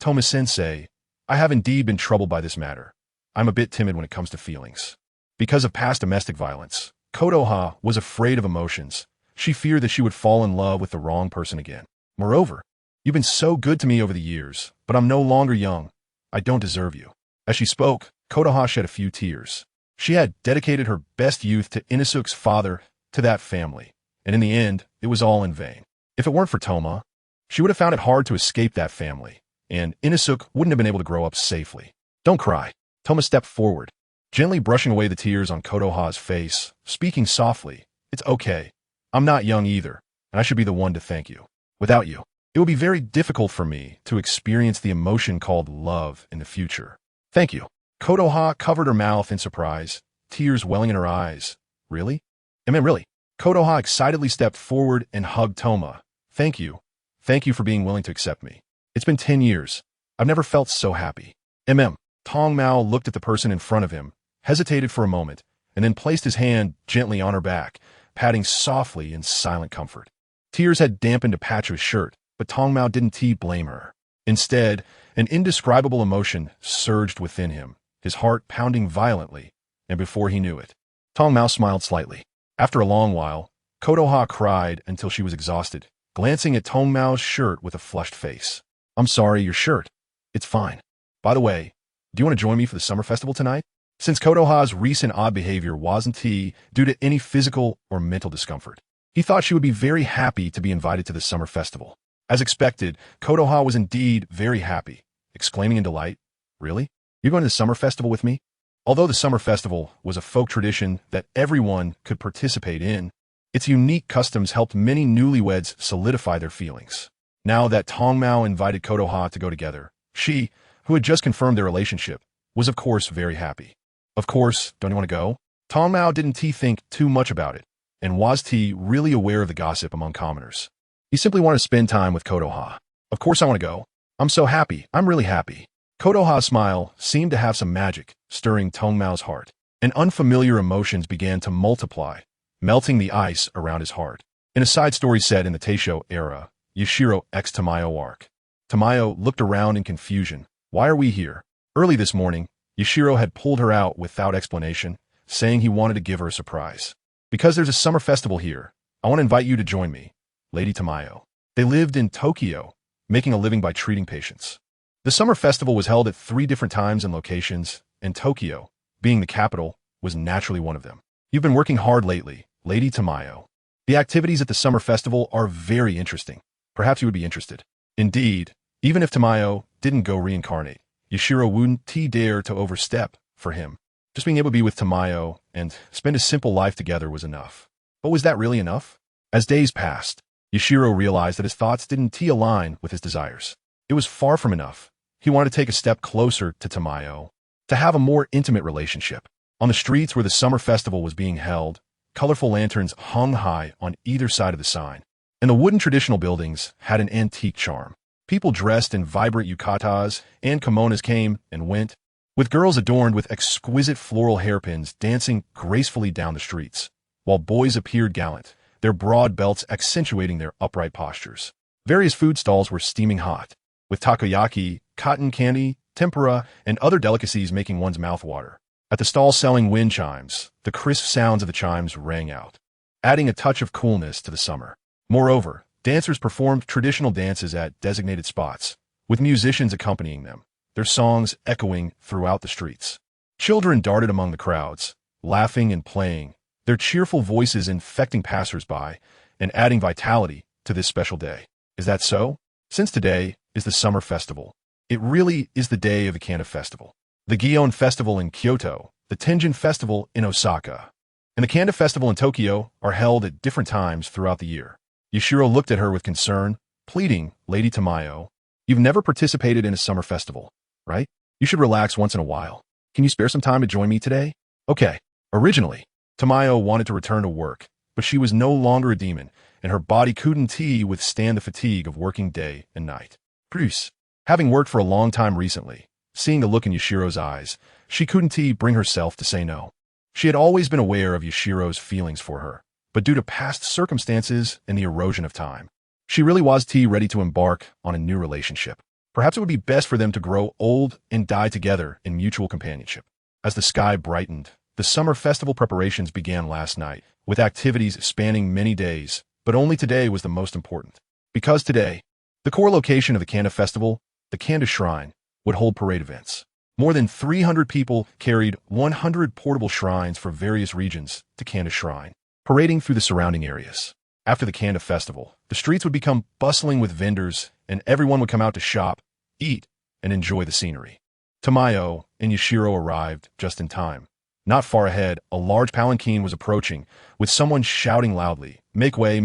Toma-sensei, I have indeed been troubled by this matter. I'm a bit timid when it comes to feelings. Because of past domestic violence, Kodoha was afraid of emotions. She feared that she would fall in love with the wrong person again. Moreover, you've been so good to me over the years, but I'm no longer young. I don't deserve you. As she spoke, Kodoha shed a few tears. She had dedicated her best youth to Inosuke's father, to that family, and in the end, it was all in vain. If it weren't for Toma, she would have found it hard to escape that family, and Inosuke wouldn't have been able to grow up safely. Don't cry. Toma stepped forward, gently brushing away the tears on Kodoha's face, speaking softly. It's okay. I'm not young either, and I should be the one to thank you. Without you, it would be very difficult for me to experience the emotion called love in the future. Thank you. Kodoha covered her mouth in surprise, tears welling in her eyes. Really? Really? Kodoha excitedly stepped forward and hugged Toma. Thank you. Thank you for being willing to accept me. It's been 10 years. I've never felt so happy. Tong Mao looked at the person in front of him, hesitated for a moment, and then placed his hand gently on her back, patting softly in silent comfort. Tears had dampened a patch of his shirt, but Tong Mao didn't blame her. Instead, an indescribable emotion surged within him, his heart pounding violently, and before he knew it, Tong Mao smiled slightly. After a long while, Kodoha cried until she was exhausted, glancing at Tong Mao's shirt with a flushed face. I'm sorry, your shirt. It's fine. By the way, do you want to join me for the summer festival tonight? Since Kodoha's recent odd behavior wasn't due to any physical or mental discomfort, he thought she would be very happy to be invited to the summer festival. As expected, Kodoha was indeed very happy, exclaiming in delight, Really? You're going to the summer festival with me? Although the summer festival was a folk tradition that everyone could participate in, its unique customs helped many newlyweds solidify their feelings. Now that Tong Mao invited Kodoha to go together, she, who had just confirmed their relationship, was of course very happy. Of course, don't you want to go? Tong Mao didn't think too much about it, and was really aware of the gossip among commoners. He simply wanted to spend time with Kodoha. Of course I want to go. I'm so happy. I'm really happy. Kodoha's smile seemed to have some magic, stirring Tong Mao's heart, and unfamiliar emotions began to multiply, melting the ice around his heart. In a side story set in the Taisho era, Yashiro X Tamayo arc, Tamayo looked around in confusion. Why are we here? Early this morning, Yashiro had pulled her out without explanation, saying he wanted to give her a surprise. Because there's a summer festival here, I want to invite you to join me, Lady Tamayo. They lived in Tokyo, making a living by treating patients. The summer festival was held at 3 different times and locations, and Tokyo, being the capital, was naturally one of them. You've been working hard lately, Lady Tamayo. The activities at the summer festival are very interesting. Perhaps you would be interested. Indeed, even if Tamayo didn't go reincarnate, Yashiro wouldn't dare to overstep for him. Just being able to be with Tamayo and spend a simple life together was enough. But was that really enough? As days passed, Yashiro realized that his thoughts didn't align with his desires. It was far from enough. He wanted to take a step closer to Tamayo, to have a more intimate relationship. On the streets where the summer festival was being held, colorful lanterns hung high on either side of the sign, and the wooden traditional buildings had an antique charm. People dressed in vibrant yukatas and kimonos came and went, with girls adorned with exquisite floral hairpins dancing gracefully down the streets, while boys appeared gallant, their broad belts accentuating their upright postures. Various food stalls were steaming hot, with takoyaki, cotton candy, tempura, and other delicacies making one's mouth water. At the stall selling wind chimes, the crisp sounds of the chimes rang out, adding a touch of coolness to the summer. Moreover, dancers performed traditional dances at designated spots, with musicians accompanying them, their songs echoing throughout the streets. Children darted among the crowds, laughing and playing, their cheerful voices infecting passers-by and adding vitality to this special day. Is that so? Since today is the summer festival, it really is the day of the Kanda Festival. The Gion Festival in Kyoto, the Tenjin Festival in Osaka, and the Kanda Festival in Tokyo are held at different times throughout the year. Yashiro looked at her with concern, pleading, Lady Tamayo, you've never participated in a summer festival, right? You should relax once in a while. Can you spare some time to join me today? Okay. Originally, Tamayo wanted to return to work, but she was no longer a demon, and her body couldn't withstand the fatigue of working day and night. Truce. Having worked for a long time recently, seeing the look in Yashiro's eyes, she couldn't bring herself to say no. She had always been aware of Yashiro's feelings for her, but due to past circumstances and the erosion of time, she really was ready to embark on a new relationship. Perhaps it would be best for them to grow old and die together in mutual companionship. As the sky brightened, the summer festival preparations began last night, with activities spanning many days, but only today was the most important. Because today, the core location of the Kanda Festival, the Kanda Shrine, would hold parade events. More than 300 people carried 100 portable shrines for various regions to Kanda Shrine, parading through the surrounding areas. After the Kanda Festival, the streets would become bustling with vendors, and everyone would come out to shop, eat, and enjoy the scenery. Tamayo and Yashiro arrived just in time. Not far ahead, a large palanquin was approaching, with someone shouting loudly, make way,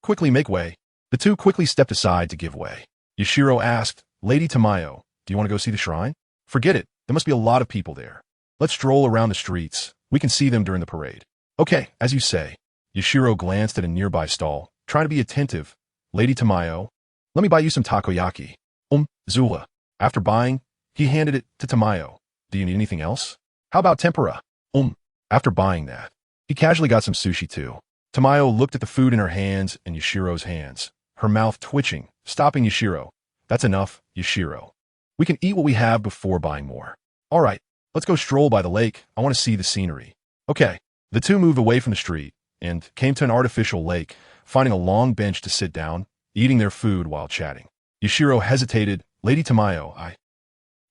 quickly make way. The two quickly stepped aside to give way. Yashiro asked, Lady Tamayo, do you want to go see the shrine? Forget it, there must be a lot of people there. Let's stroll around the streets, we can see them during the parade. Okay, as you say. Yashiro glanced at a nearby stall, trying to be attentive. Lady Tamayo, let me buy you some takoyaki. Zula. After buying, he handed it to Tamayo. Do you need anything else? How about tempura? After buying that, he casually got some sushi too. Tamayo looked at the food in her hands and Yashiro's hands, her mouth twitching, stopping Yashiro. That's enough, Yashiro. We can eat what we have before buying more. All right, let's go stroll by the lake. I want to see the scenery. Okay. The two moved away from the street and came to an artificial lake, finding a long bench to sit down, eating their food while chatting. Yashiro hesitated. Lady Tamayo,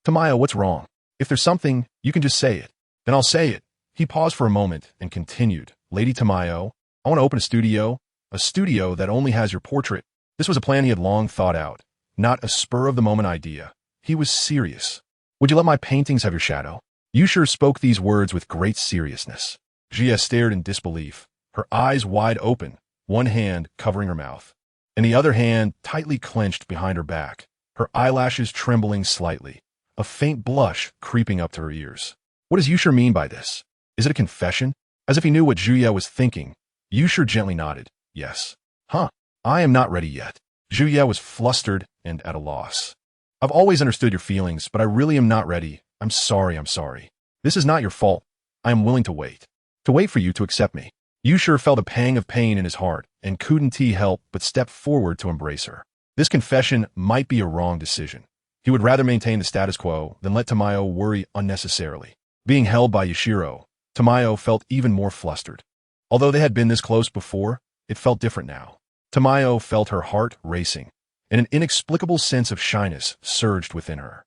Tamayo, what's wrong? If there's something, you can just say it. Then I'll say it. He paused for a moment and continued. Lady Tamayo, I want to open a studio that only has your portrait. This was a plan he had long thought out, not a spur-of-the-moment idea. He was serious. Would you let my paintings have your shadow? Yashiro spoke these words with great seriousness. Jia stared in disbelief, her eyes wide open, one hand covering her mouth, and the other hand tightly clenched behind her back, her eyelashes trembling slightly, a faint blush creeping up to her ears. What does Yashiro mean by this? Is it a confession? As if he knew what Juya was thinking, Yashiro gently nodded. Yes. Huh. I am not ready yet. Juya was flustered and at a loss. I've always understood your feelings, but I really am not ready. I'm sorry. This is not your fault. I am willing to wait. To wait for you to accept me. Yashiro felt a pang of pain in his heart and couldn't help but step forward to embrace her. This confession might be a wrong decision. He would rather maintain the status quo than let Tamayo worry unnecessarily. Being held by Yashiro, Tamayo felt even more flustered. Although they had been this close before, it felt different now. Tamayo felt her heart racing, and an inexplicable sense of shyness surged within her.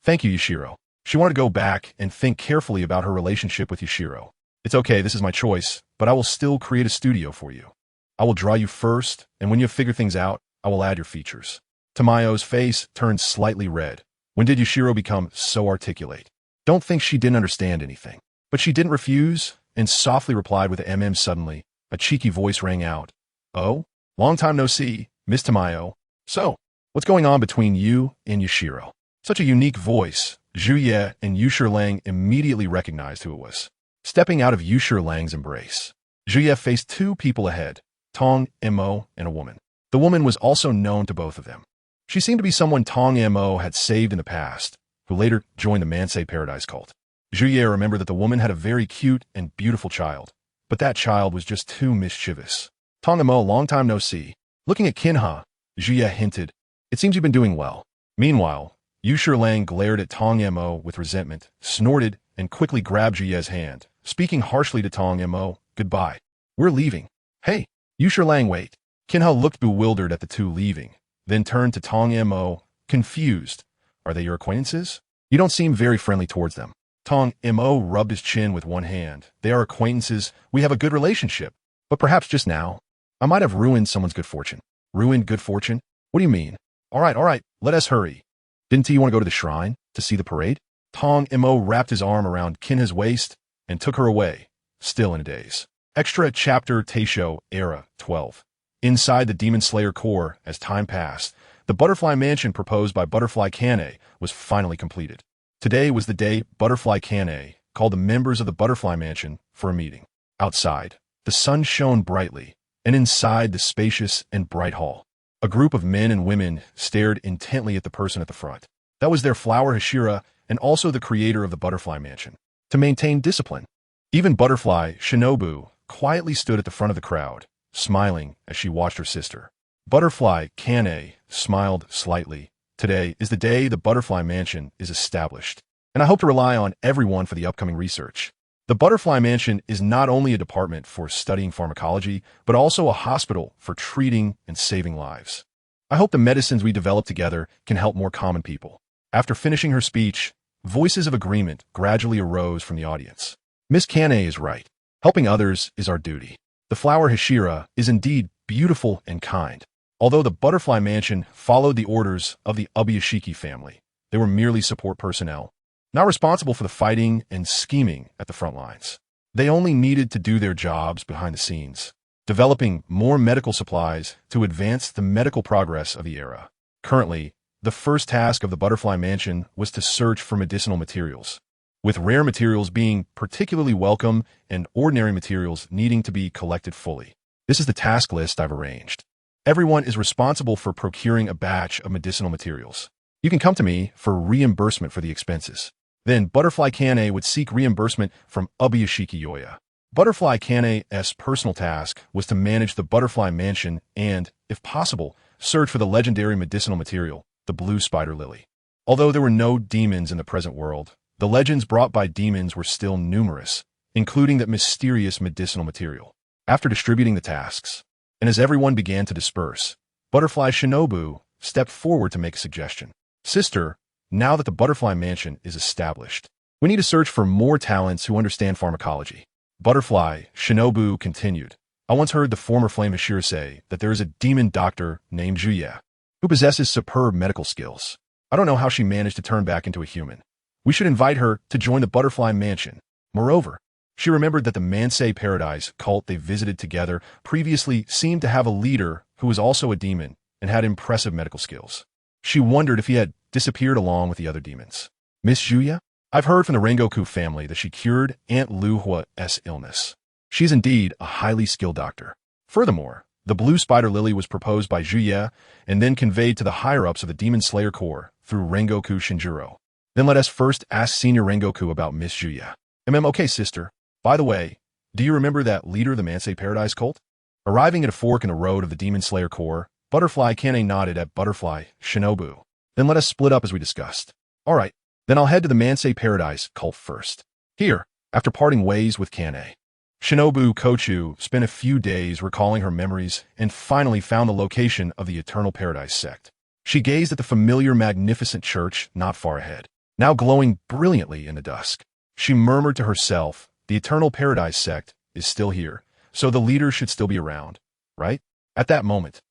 Thank you, Yashiro. She wanted to go back and think carefully about her relationship with Yashiro. It's okay, this is my choice, but I will still create a studio for you. I will draw you first, and when you have figured things out, I will add your features. Tamayo's face turned slightly red. When did Yashiro become so articulate? Don't think she didn't understand anything. But she didn't refuse, and softly replied with a suddenly. A cheeky voice rang out. Oh? Long time no see, Miss Tamayo. So, what's going on between you and Yashiro? Such a unique voice. Zhuye and Yushir Lang immediately recognized who it was. Stepping out of Yushir Lang's embrace, Zhuye faced two people ahead, Tong Mo and a woman. The woman was also known to both of them. She seemed to be someone Tong Mo had saved in the past, who later joined the Mansei Paradise cult. Zhuye remembered that the woman had a very cute and beautiful child, but that child was just too mischievous. Tong Mo, long time no see. Looking at Kinha, Zhuye hinted, it seems you've been doing well. Meanwhile, Yushir Lang glared at Tong Mo with resentment, snorted, and quickly grabbed Zhuye's hand, speaking harshly to Tong Mo, goodbye. We're leaving. Hey, Yushir Lang, wait. Kinha looked bewildered at the two leaving, then turned to Tong Mo, confused. Are they your acquaintances? You don't seem very friendly towards them. Tong Mo rubbed his chin with one hand. They are acquaintances. We have a good relationship. But perhaps just now, I might have ruined someone's good fortune. Ruined good fortune? What do you mean? All right, let us hurry. Didn't you want to go to the shrine to see the parade? Tong Mo wrapped his arm around Kinha's waist and took her away, still in a daze. Extra Chapter Teisho Era 12. Inside the Demon Slayer core, as time passed, the Butterfly Mansion proposed by Butterfly Kane was finally completed. Today was the day Butterfly Kane called the members of the Butterfly Mansion for a meeting. Outside, the sun shone brightly, and inside the spacious and bright hall, a group of men and women stared intently at the person at the front. That was their flower Hashira and also the creator of the Butterfly Mansion. To maintain discipline, even Butterfly Shinobu quietly stood at the front of the crowd, smiling as she watched her sister. Butterfly Kane smiled slightly. Today is the day the Butterfly Mansion is established, and I hope to rely on everyone for the upcoming research. The Butterfly Mansion is not only a department for studying pharmacology, but also a hospital for treating and saving lives. I hope the medicines we develop together can help more common people. After finishing her speech, voices of agreement gradually arose from the audience. Miss Kane is right. Helping others is our duty. The flower Hashira is indeed beautiful and kind. Although the Butterfly Mansion followed the orders of the Ubuyashiki family, they were merely support personnel, not responsible for the fighting and scheming at the front lines. They only needed to do their jobs behind the scenes, developing more medical supplies to advance the medical progress of the era. Currently, the first task of the Butterfly Mansion was to search for medicinal materials, with rare materials being particularly welcome and ordinary materials needing to be collected fully. This is the task list I've arranged. Everyone is responsible for procuring a batch of medicinal materials. You can come to me for reimbursement for the expenses. Then Butterfly Kane would seek reimbursement from Ubuyashiki Yoya. Butterfly Kane's personal task was to manage the Butterfly Mansion and, if possible, search for the legendary medicinal material, the blue spider lily. Although there were no demons in the present world, the legends brought by demons were still numerous, including that mysterious medicinal material. After distributing the tasks, and as everyone began to disperse, Butterfly Shinobu stepped forward to make a suggestion. Sister, now that the Butterfly Mansion is established, we need to search for more talents who understand pharmacology. Butterfly Shinobu continued. I once heard the former Flame Hashira say that there is a demon doctor named Zhuye, who possesses superb medical skills. I don't know how she managed to turn back into a human. We should invite her to join the Butterfly Mansion. Moreover, she remembered that the Mansei Paradise cult they visited together previously seemed to have a leader who was also a demon and had impressive medical skills. She wondered if he had disappeared along with the other demons. Miss Zhuye? I've heard from the Rengoku family that she cured Aunt Lu Hua's illness. She's indeed a highly skilled doctor. Furthermore, the blue spider lily was proposed by Zhuye and then conveyed to the higher-ups of the Demon Slayer Corps through Rengoku Shinjuro. Then let us first ask Senior Rengoku about Miss Zhuye. Okay, sister. By the way, do you remember that leader of the Mansei Paradise cult? Arriving at a fork in the road of the Demon Slayer Corps, Butterfly Kane nodded at Butterfly Shinobu. Then let us split up as we discussed. All right, then I'll head to the Mansei Paradise cult first. Here, after parting ways with Kane, Shinobu Kochu spent a few days recalling her memories and finally found the location of the Eternal Paradise sect. She gazed at the familiar magnificent church not far ahead, now glowing brilliantly in the dusk. She murmured to herself, the Eternal Paradise sect is still here, so the leader should still be around, right? At that moment,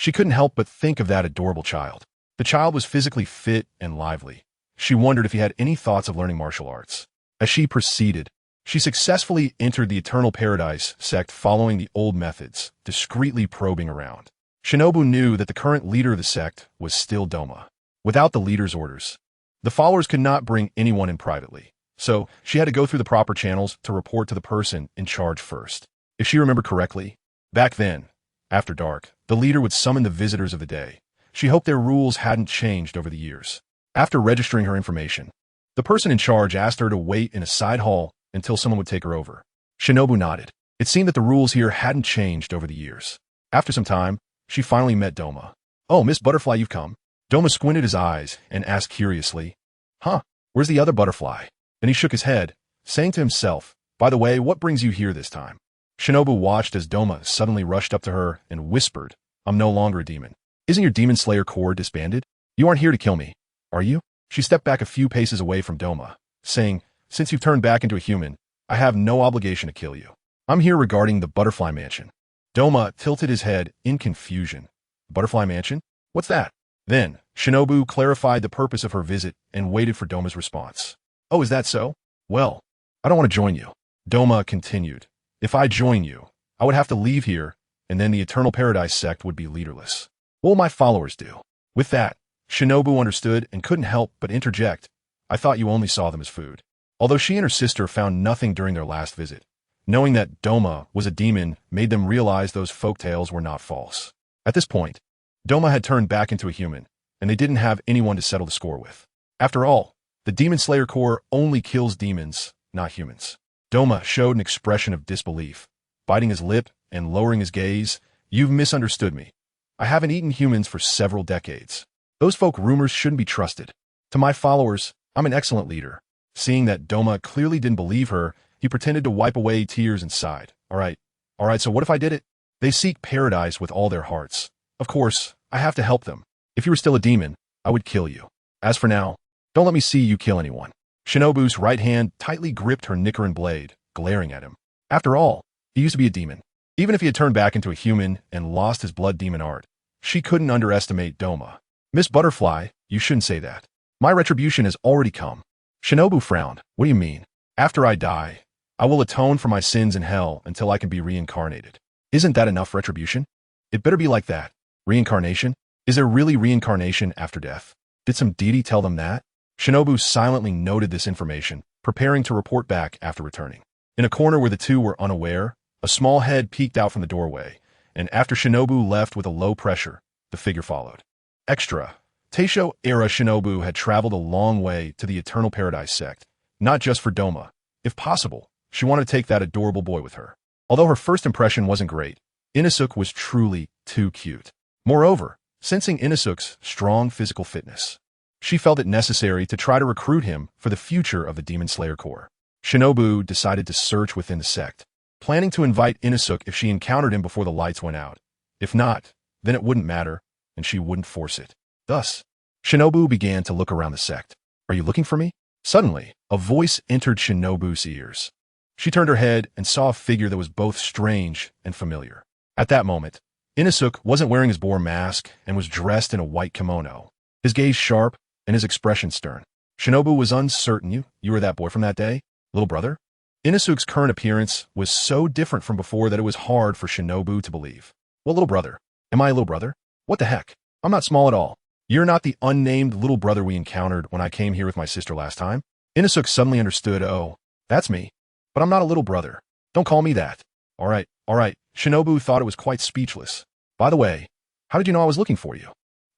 she couldn't help but think of that adorable child. The child was physically fit and lively. She wondered if he had any thoughts of learning martial arts. As she proceeded, she successfully entered the Eternal Paradise sect following the old methods, discreetly probing around. Shinobu knew that the current leader of the sect was still Doma. Without the leader's orders, the followers could not bring anyone in privately, so she had to go through the proper channels to report to the person in charge first. If she remembered correctly, back then, after dark, the leader would summon the visitors of the day. She hoped their rules hadn't changed over the years. After registering her information, the person in charge asked her to wait in a side hall until someone would take her over. Shinobu nodded. It seemed that the rules here hadn't changed over the years. After some time, she finally met Doma. Oh, Miss Butterfly, you've come. Doma squinted his eyes and asked curiously, Huh, where's the other butterfly? Then he shook his head, saying to himself, By the way, what brings you here this time? Shinobu watched as Doma suddenly rushed up to her and whispered, I'm no longer a demon. Isn't your Demon Slayer Corps disbanded? You aren't here to kill me, are you? She stepped back a few paces away from Doma, saying, Since you've turned back into a human, I have no obligation to kill you. I'm here regarding the Butterfly Mansion. Doma tilted his head in confusion. Butterfly Mansion? What's that? Then, Shinobu clarified the purpose of her visit and waited for Doma's response. Oh, is that so? Well, I don't want to join you. Doma continued. If I join you, I would have to leave here, and then the Eternal Paradise sect would be leaderless. What will my followers do? With that, Shinobu understood and couldn't help but interject. I thought you only saw them as food. Although she and her sister found nothing during their last visit, knowing that Doma was a demon made them realize those folktales were not false. At this point, Doma had turned back into a human, and they didn't have anyone to settle the score with. After all, the Demon Slayer Corps only kills demons, not humans. Doma showed an expression of disbelief, biting his lip and lowering his gaze. You've misunderstood me. I haven't eaten humans for several decades. Those folk rumors shouldn't be trusted. To my followers, I'm an excellent leader. Seeing that Doma clearly didn't believe her, he pretended to wipe away tears and sighed. All right, so what if I did it? They seek paradise with all their hearts. Of course, I have to help them. If you were still a demon, I would kill you. As for now, don't let me see you kill anyone. Shinobu's right hand tightly gripped her Nichiren blade, glaring at him. After all, he used to be a demon. Even if he had turned back into a human and lost his blood demon art, she couldn't underestimate Doma. Miss Butterfly, you shouldn't say that. My retribution has already come. Shinobu frowned. What do you mean? After I die, I will atone for my sins in hell until I can be reincarnated. Isn't that enough retribution? It better be like that. Reincarnation? Is there really reincarnation after death? Did some deity tell them that? Shinobu silently noted this information, preparing to report back after returning. In a corner where the two were unaware, a small head peeked out from the doorway, and after Shinobu left with a low pressure, the figure followed. Extra. Taisho-era Shinobu had traveled a long way to the Eternal Paradise sect, not just for Doma. If possible, she wanted to take that adorable boy with her. Although her first impression wasn't great, Inosuke was truly too cute. Moreover, sensing Inosuke's strong physical fitness, she felt it necessary to try to recruit him for the future of the Demon Slayer Corps. Shinobu decided to search within the sect, planning to invite Inosuke if she encountered him before the lights went out. If not, then it wouldn't matter, and she wouldn't force it. Thus, Shinobu began to look around the sect. Are you looking for me? Suddenly, a voice entered Shinobu's ears. She turned her head and saw a figure that was both strange and familiar. At that moment, Inosuke wasn't wearing his boar mask and was dressed in a white kimono, his gaze sharp and his expression stern. Shinobu was uncertain. You were that boy from that day? Little brother? Inosuke's current appearance was so different from before that it was hard for Shinobu to believe. What little brother? Am I a little brother? What the heck? I'm not small at all. You're not the unnamed little brother we encountered when I came here with my sister last time? Inosuke suddenly understood. Oh, that's me. But I'm not a little brother. Don't call me that. All right. Shinobu thought it was quite speechless. By the way, how did you know I was looking for you?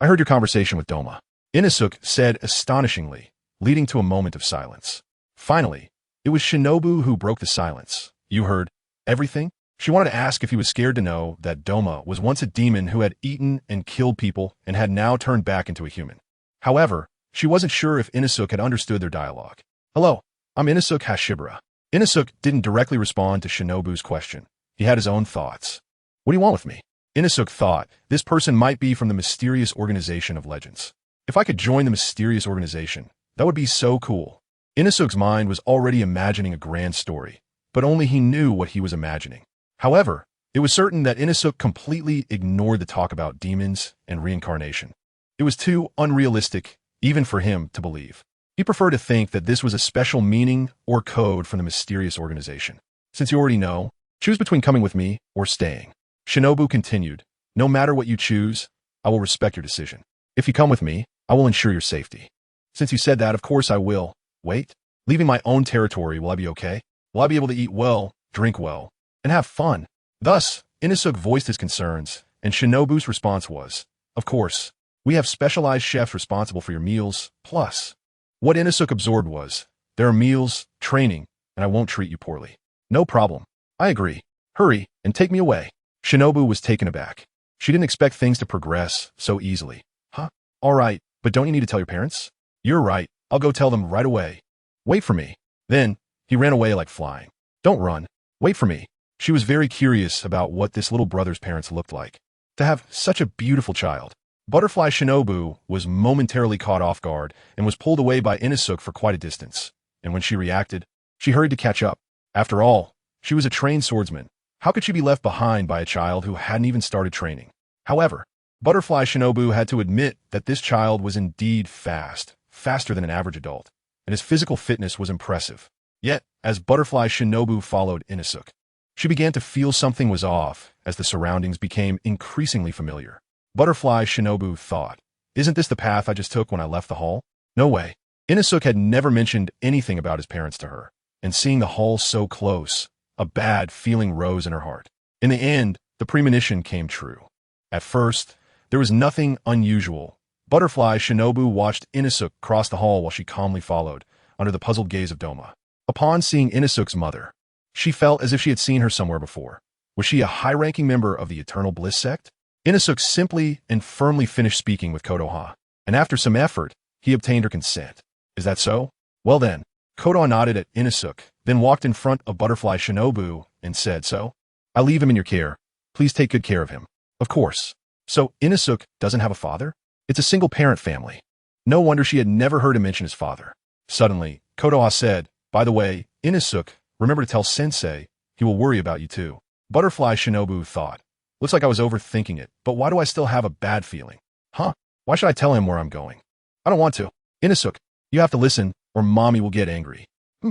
I heard your conversation with Doma. Inosuke said astonishingly, leading to a moment of silence. Finally, it was Shinobu who broke the silence. You heard everything? She wanted to ask if he was scared to know that Doma was once a demon who had eaten and killed people and had now turned back into a human. However, she wasn't sure if Inosuke had understood their dialogue. Hello, I'm Inosuke Hashibara. Inosuke didn't directly respond to Shinobu's question. He had his own thoughts. What do you want with me? Inosuke thought this person might be from the mysterious organization of legends. If I could join the mysterious organization, that would be so cool. Inosuke's mind was already imagining a grand story, but only he knew what he was imagining. However, it was certain that Inosuke completely ignored the talk about demons and reincarnation. It was too unrealistic, even for him to believe. He preferred to think that this was a special meaning or code from the mysterious organization. Since you already know, choose between coming with me or staying. Shinobu continued, no matter what you choose, I will respect your decision. If you come with me, I will ensure your safety. Since you said that, of course I will. Wait, leaving my own territory, will I be okay? Will I be able to eat well, drink well, and have fun? Thus, Inosuke voiced his concerns, and Shinobu's response was, of course, we have specialized chefs responsible for your meals, plus. What Inosuke absorbed was, there are meals, training, and I won't treat you poorly. No problem. I agree. Hurry, and take me away. Shinobu was taken aback. She didn't expect things to progress so easily. Huh? All right, but don't you need to tell your parents? You're right, I'll go tell them right away. Wait for me. Then, he ran away like flying. Don't run. Wait for me. She was very curious about what this little brother's parents looked like. To have such a beautiful child. Butterfly Shinobu was momentarily caught off guard and was pulled away by Inosuke for quite a distance. And when she reacted, she hurried to catch up. After all, she was a trained swordsman. How could she be left behind by a child who hadn't even started training? However, Butterfly Shinobu had to admit that this child was indeed faster than an average adult, and his physical fitness was impressive. Yet, as Butterfly Shinobu followed Inosuke, she began to feel something was off as the surroundings became increasingly familiar. Butterfly Shinobu thought, isn't this the path I just took when I left the hall? No way. Inosuke had never mentioned anything about his parents to her, and seeing the hall so close, a bad feeling rose in her heart. In the end, the premonition came true. At first, there was nothing unusual. Butterfly Shinobu watched Inosuke cross the hall while she calmly followed, under the puzzled gaze of Doma. Upon seeing Inosuke's mother, she felt as if she had seen her somewhere before. Was she a high-ranking member of the Eternal Bliss sect? Inosuke simply and firmly finished speaking with Kodoha, and after some effort, he obtained her consent. Is that so? Well then, Kodoha nodded at Inosuke, then walked in front of Butterfly Shinobu and said, so? I leave him in your care. Please take good care of him. Of course. So, Inosuke doesn't have a father? It's a single-parent family. No wonder she had never heard him mention his father. Suddenly, Kodoha said, by the way, Inosuke, remember to tell Sensei, he will worry about you too. Butterfly Shinobu thought, looks like I was overthinking it, but why do I still have a bad feeling? Huh? Why should I tell him where I'm going? I don't want to. Inosuke, you have to listen, or Mommy will get angry.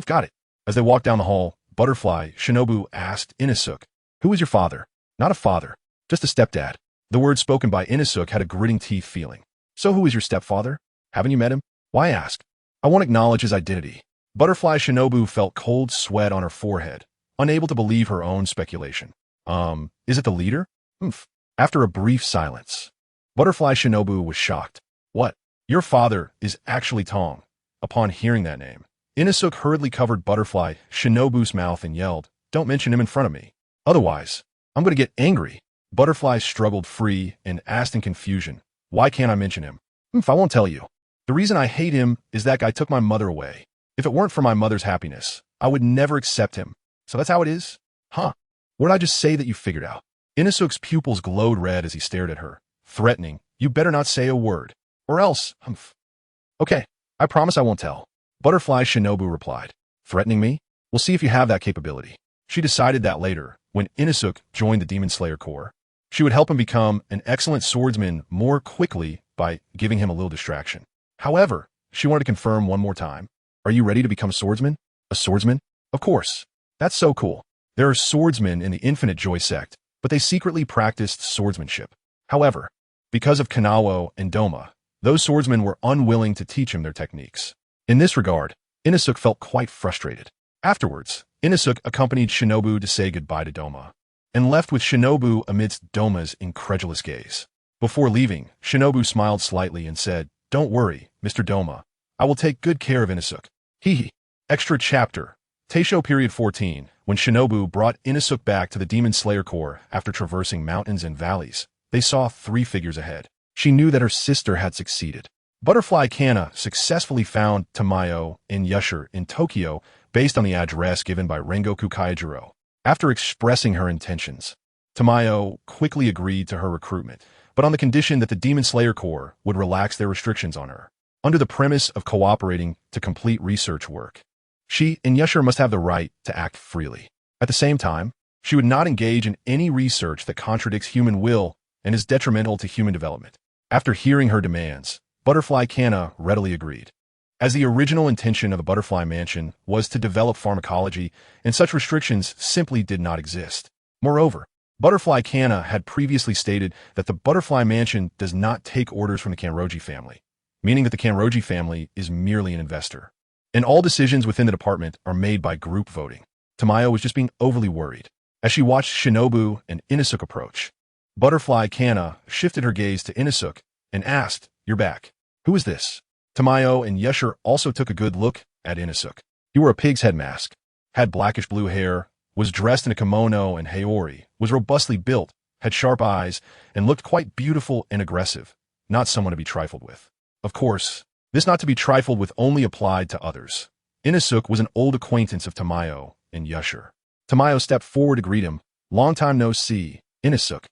Got it. As they walked down the hall, Butterfly Shinobu asked Inosuke, who is your father? Not a father, just a stepdad. The words spoken by Inosuke had a gritting teeth feeling. So who is your stepfather? Haven't you met him? Why ask? I won't acknowledge his identity. Butterfly Shinobu felt cold sweat on her forehead, unable to believe her own speculation. Is it the leader? After a brief silence, Butterfly Shinobu was shocked. What? Your father is actually Tong. Upon hearing that name, Inosuke hurriedly covered Butterfly Shinobu's mouth and yelled, don't mention him in front of me. Otherwise, I'm going to get angry. Butterfly struggled free and asked in confusion, why can't I mention him? I won't tell you. The reason I hate him is that guy took my mother away. If it weren't for my mother's happiness, I would never accept him. So that's how it is? Huh? What did I just say that you figured out? Inosuke's pupils glowed red as he stared at her, threatening, you better not say a word. Or else, Okay, I promise I won't tell. Butterfly Shinobu replied. Threatening me? We'll see if you have that capability. She decided that later, when Inosuke joined the Demon Slayer Corps, she would help him become an excellent swordsman more quickly by giving him a little distraction. However, she wanted to confirm one more time. Are you ready to become a swordsman? A swordsman? Of course. That's so cool. There are swordsmen in the Infinite Joy sect, but they secretly practiced swordsmanship. However, because of Kanawo and Doma, those swordsmen were unwilling to teach him their techniques. In this regard, Inosuke felt quite frustrated. Afterwards, Inosuke accompanied Shinobu to say goodbye to Doma, and left with Shinobu amidst Doma's incredulous gaze. Before leaving, Shinobu smiled slightly and said, don't worry, Mr. Doma. I will take good care of Inosuke. Hee hee. Extra chapter. Teisho period 14. When Shinobu brought Inosuke back to the Demon Slayer Corps after traversing mountains and valleys, they saw 3 figures ahead. She knew that her sister had succeeded. Butterfly Kana successfully found Tamayo in Yusher in Tokyo based on the address given by Rengoku Kaijiro. After expressing her intentions, Tamayo quickly agreed to her recruitment, but on the condition that the Demon Slayer Corps would relax their restrictions on her, under the premise of cooperating to complete research work. She and Yusher must have the right to act freely. At the same time, she would not engage in any research that contradicts human will and is detrimental to human development. After hearing her demands, Butterfly Kana readily agreed. As the original intention of the Butterfly Mansion was to develop pharmacology, and such restrictions simply did not exist. Moreover, Butterfly Kana had previously stated that the Butterfly Mansion does not take orders from the Kanroji family, meaning that the Kanroji family is merely an investor. And all decisions within the department are made by group voting. Tamayo was just being overly worried. As she watched Shinobu and Inosuke approach, Butterfly Kana shifted her gaze to Inosuke and asked, "You're back. Who is this?" Tamayo and Yusher also took a good look at Inosuke. He wore a pig's head mask, had blackish blue hair, was dressed in a kimono and haori, was robustly built, had sharp eyes, and looked quite beautiful and aggressive, not someone to be trifled with. Of course, this not to be trifled with only applied to others. Inosuke was an old acquaintance of Tamayo and Yusher. Tamayo stepped forward to greet him. "Long time no see, Inosuke."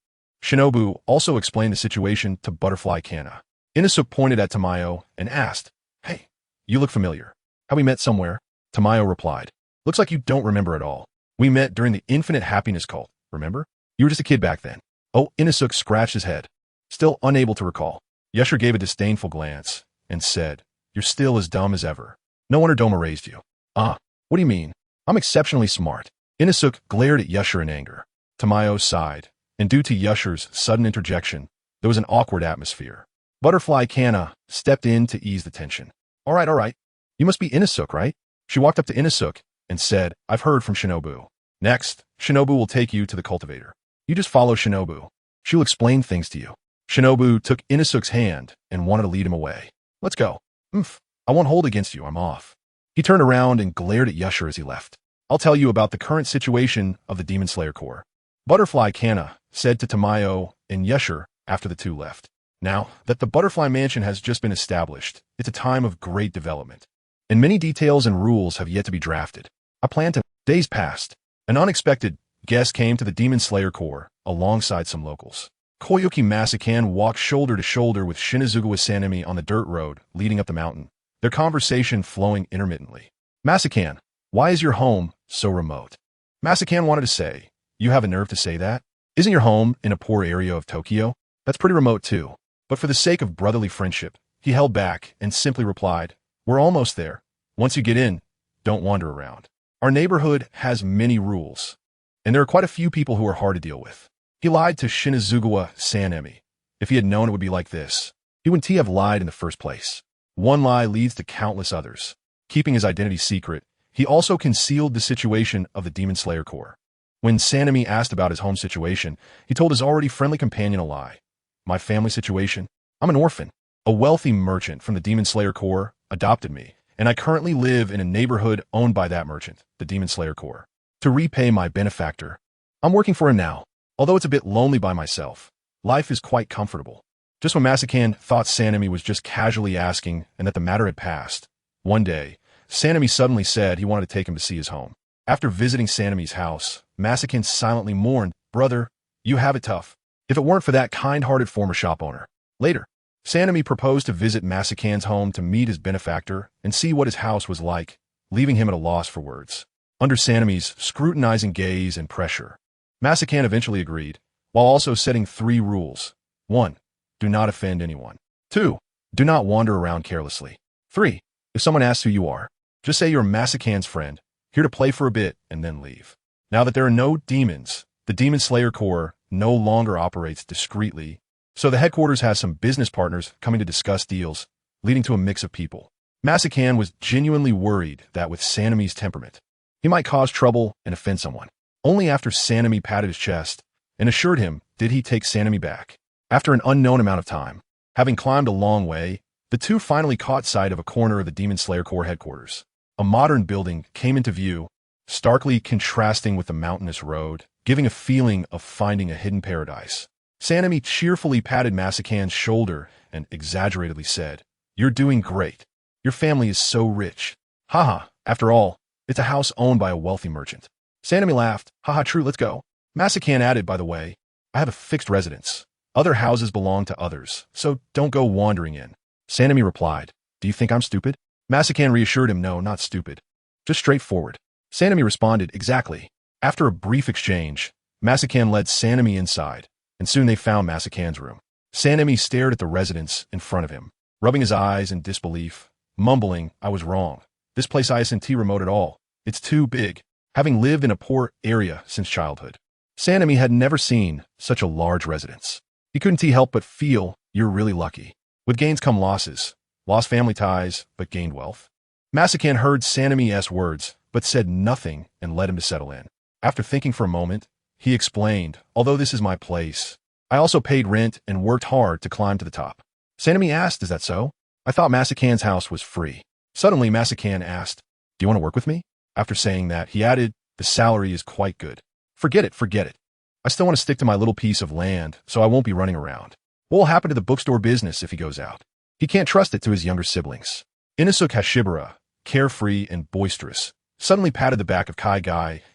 Shinobu also explained the situation to Butterfly Kana. Inosuke pointed at Tamayo and asked, "Hey, you look familiar. Have we met somewhere?" Tamayo replied, "Looks like you don't remember at all. We met during the Infinite Happiness Cult, remember? You were just a kid back then." Oh, Inosuke scratched his head, still unable to recall. Yusher gave a disdainful glance and said, "You're still as dumb as ever. No wonder Doma raised you." What do you mean? I'm exceptionally smart." Inosuke glared at Yusher in anger. Tamayo sighed, and due to Yusher's sudden interjection, there was an awkward atmosphere. Butterfly Kana stepped in to ease the tension. All right. You must be Inosuke, right?" She walked up to Inosuke and said, "I've heard from Shinobu. Next, Shinobu will take you to the cultivator. You just follow Shinobu. She'll explain things to you." Shinobu took Inosuke's hand and wanted to lead him away. "Let's go." I won't hold against you. I'm off." He turned around and glared at Yusher as he left. "I'll tell you about the current situation of the Demon Slayer Corps," Butterfly Kana said to Tamayo and Yusher after the two left. "Now that the Butterfly Mansion has just been established, it's a time of great development, and many details and rules have yet to be drafted. I plan to..." Days passed. An unexpected guest came to the Demon Slayer Corps alongside some locals. Koyuki Masakan walked shoulder to shoulder with Shinazugawa Sanemi on the dirt road leading up the mountain, their conversation flowing intermittently. "Masakan, why is your home so remote?" Masakan wanted to say, "You have a nerve to say that? Isn't your home in a poor area of Tokyo? That's pretty remote too." But for the sake of brotherly friendship, he held back and simply replied, "We're almost there. Once you get in, don't wander around. Our neighborhood has many rules, and there are quite a few people who are hard to deal with." He lied to Shinazugawa Sanemi. If he had known it would be like this, he wouldn't have lied in the first place. One lie leads to countless others. Keeping his identity secret, he also concealed the situation of the Demon Slayer Corps. When Sanemi asked about his home situation, he told his already friendly companion a lie. "My family situation? I'm an orphan. A wealthy merchant from the Demon Slayer Corps adopted me, and I currently live in a neighborhood owned by that merchant, the Demon Slayer Corps. To repay my benefactor, I'm working for him now. Although it's a bit lonely by myself, life is quite comfortable." Just when Masakan thought Sanemi was just casually asking and that the matter had passed, one day, Sanemi suddenly said he wanted to take him to see his home. After visiting Sanemi's house, Masakan silently mourned, "Brother, you have it tough. If it weren't for that kind-hearted former shop owner." Later, Sanemi proposed to visit Masakan's home to meet his benefactor and see what his house was like, leaving him at a loss for words. Under Sanemi's scrutinizing gaze and pressure, Masakan eventually agreed, while also setting 3 rules. 1. Do not offend anyone. 2. Do not wander around carelessly. 3. If someone asks who you are, just say you're Masakan's friend, here to play for a bit, and then leave. Now that there are no demons, the Demon Slayer Corps no longer operates discreetly, so the headquarters has some business partners coming to discuss deals, leading to a mix of people. Masakan was genuinely worried that with Sanemi's temperament, he might cause trouble and offend someone. Only after Sanemi patted his chest and assured him did he take Sanemi back. After an unknown amount of time, having climbed a long way, the two finally caught sight of a corner of the Demon Slayer Corps headquarters. A modern building came into view, starkly contrasting with the mountainous road, giving a feeling of finding a hidden paradise. Sanemi cheerfully patted Masakan's shoulder and exaggeratedly said, "You're doing great. Your family is so rich. Haha, after all, it's a house owned by a wealthy merchant." Sanemi laughed. "Haha, true, let's go." Masakan added, "By the way, I have a fixed residence. Other houses belong to others, so don't go wandering in." Sanemi replied, "Do you think I'm stupid?" Masakan reassured him, "No, not stupid. Just straightforward." Sanemi responded, "Exactly." After a brief exchange, Masakan led Sanemi inside, and soon they found Masakan's room. Sanemi stared at the residence in front of him, rubbing his eyes in disbelief, mumbling, "I was wrong. This place isn't remote at all. It's too big." Having lived in a poor area since childhood, Sanemi had never seen such a large residence. He couldn't help but feel, "You're really lucky." With gains come losses. Lost family ties, but gained wealth. Masakan heard Sanemi's words, but said nothing and let him to settle in. After thinking for a moment, he explained, "Although this is my place, I also paid rent and worked hard to climb to the top." Sanemi asked, "Is that so? I thought Masakan's house was free." Suddenly, Masakan asked, "Do you want to work with me?" After saying that, he added, "The salary is quite good." Forget it, forget it. I still want to stick to my little piece of land, so I won't be running around. What will happen to the bookstore business if he goes out? He can't trust it to his younger siblings." Inosuke Hashibara, carefree and boisterous, suddenly patted the back of Kai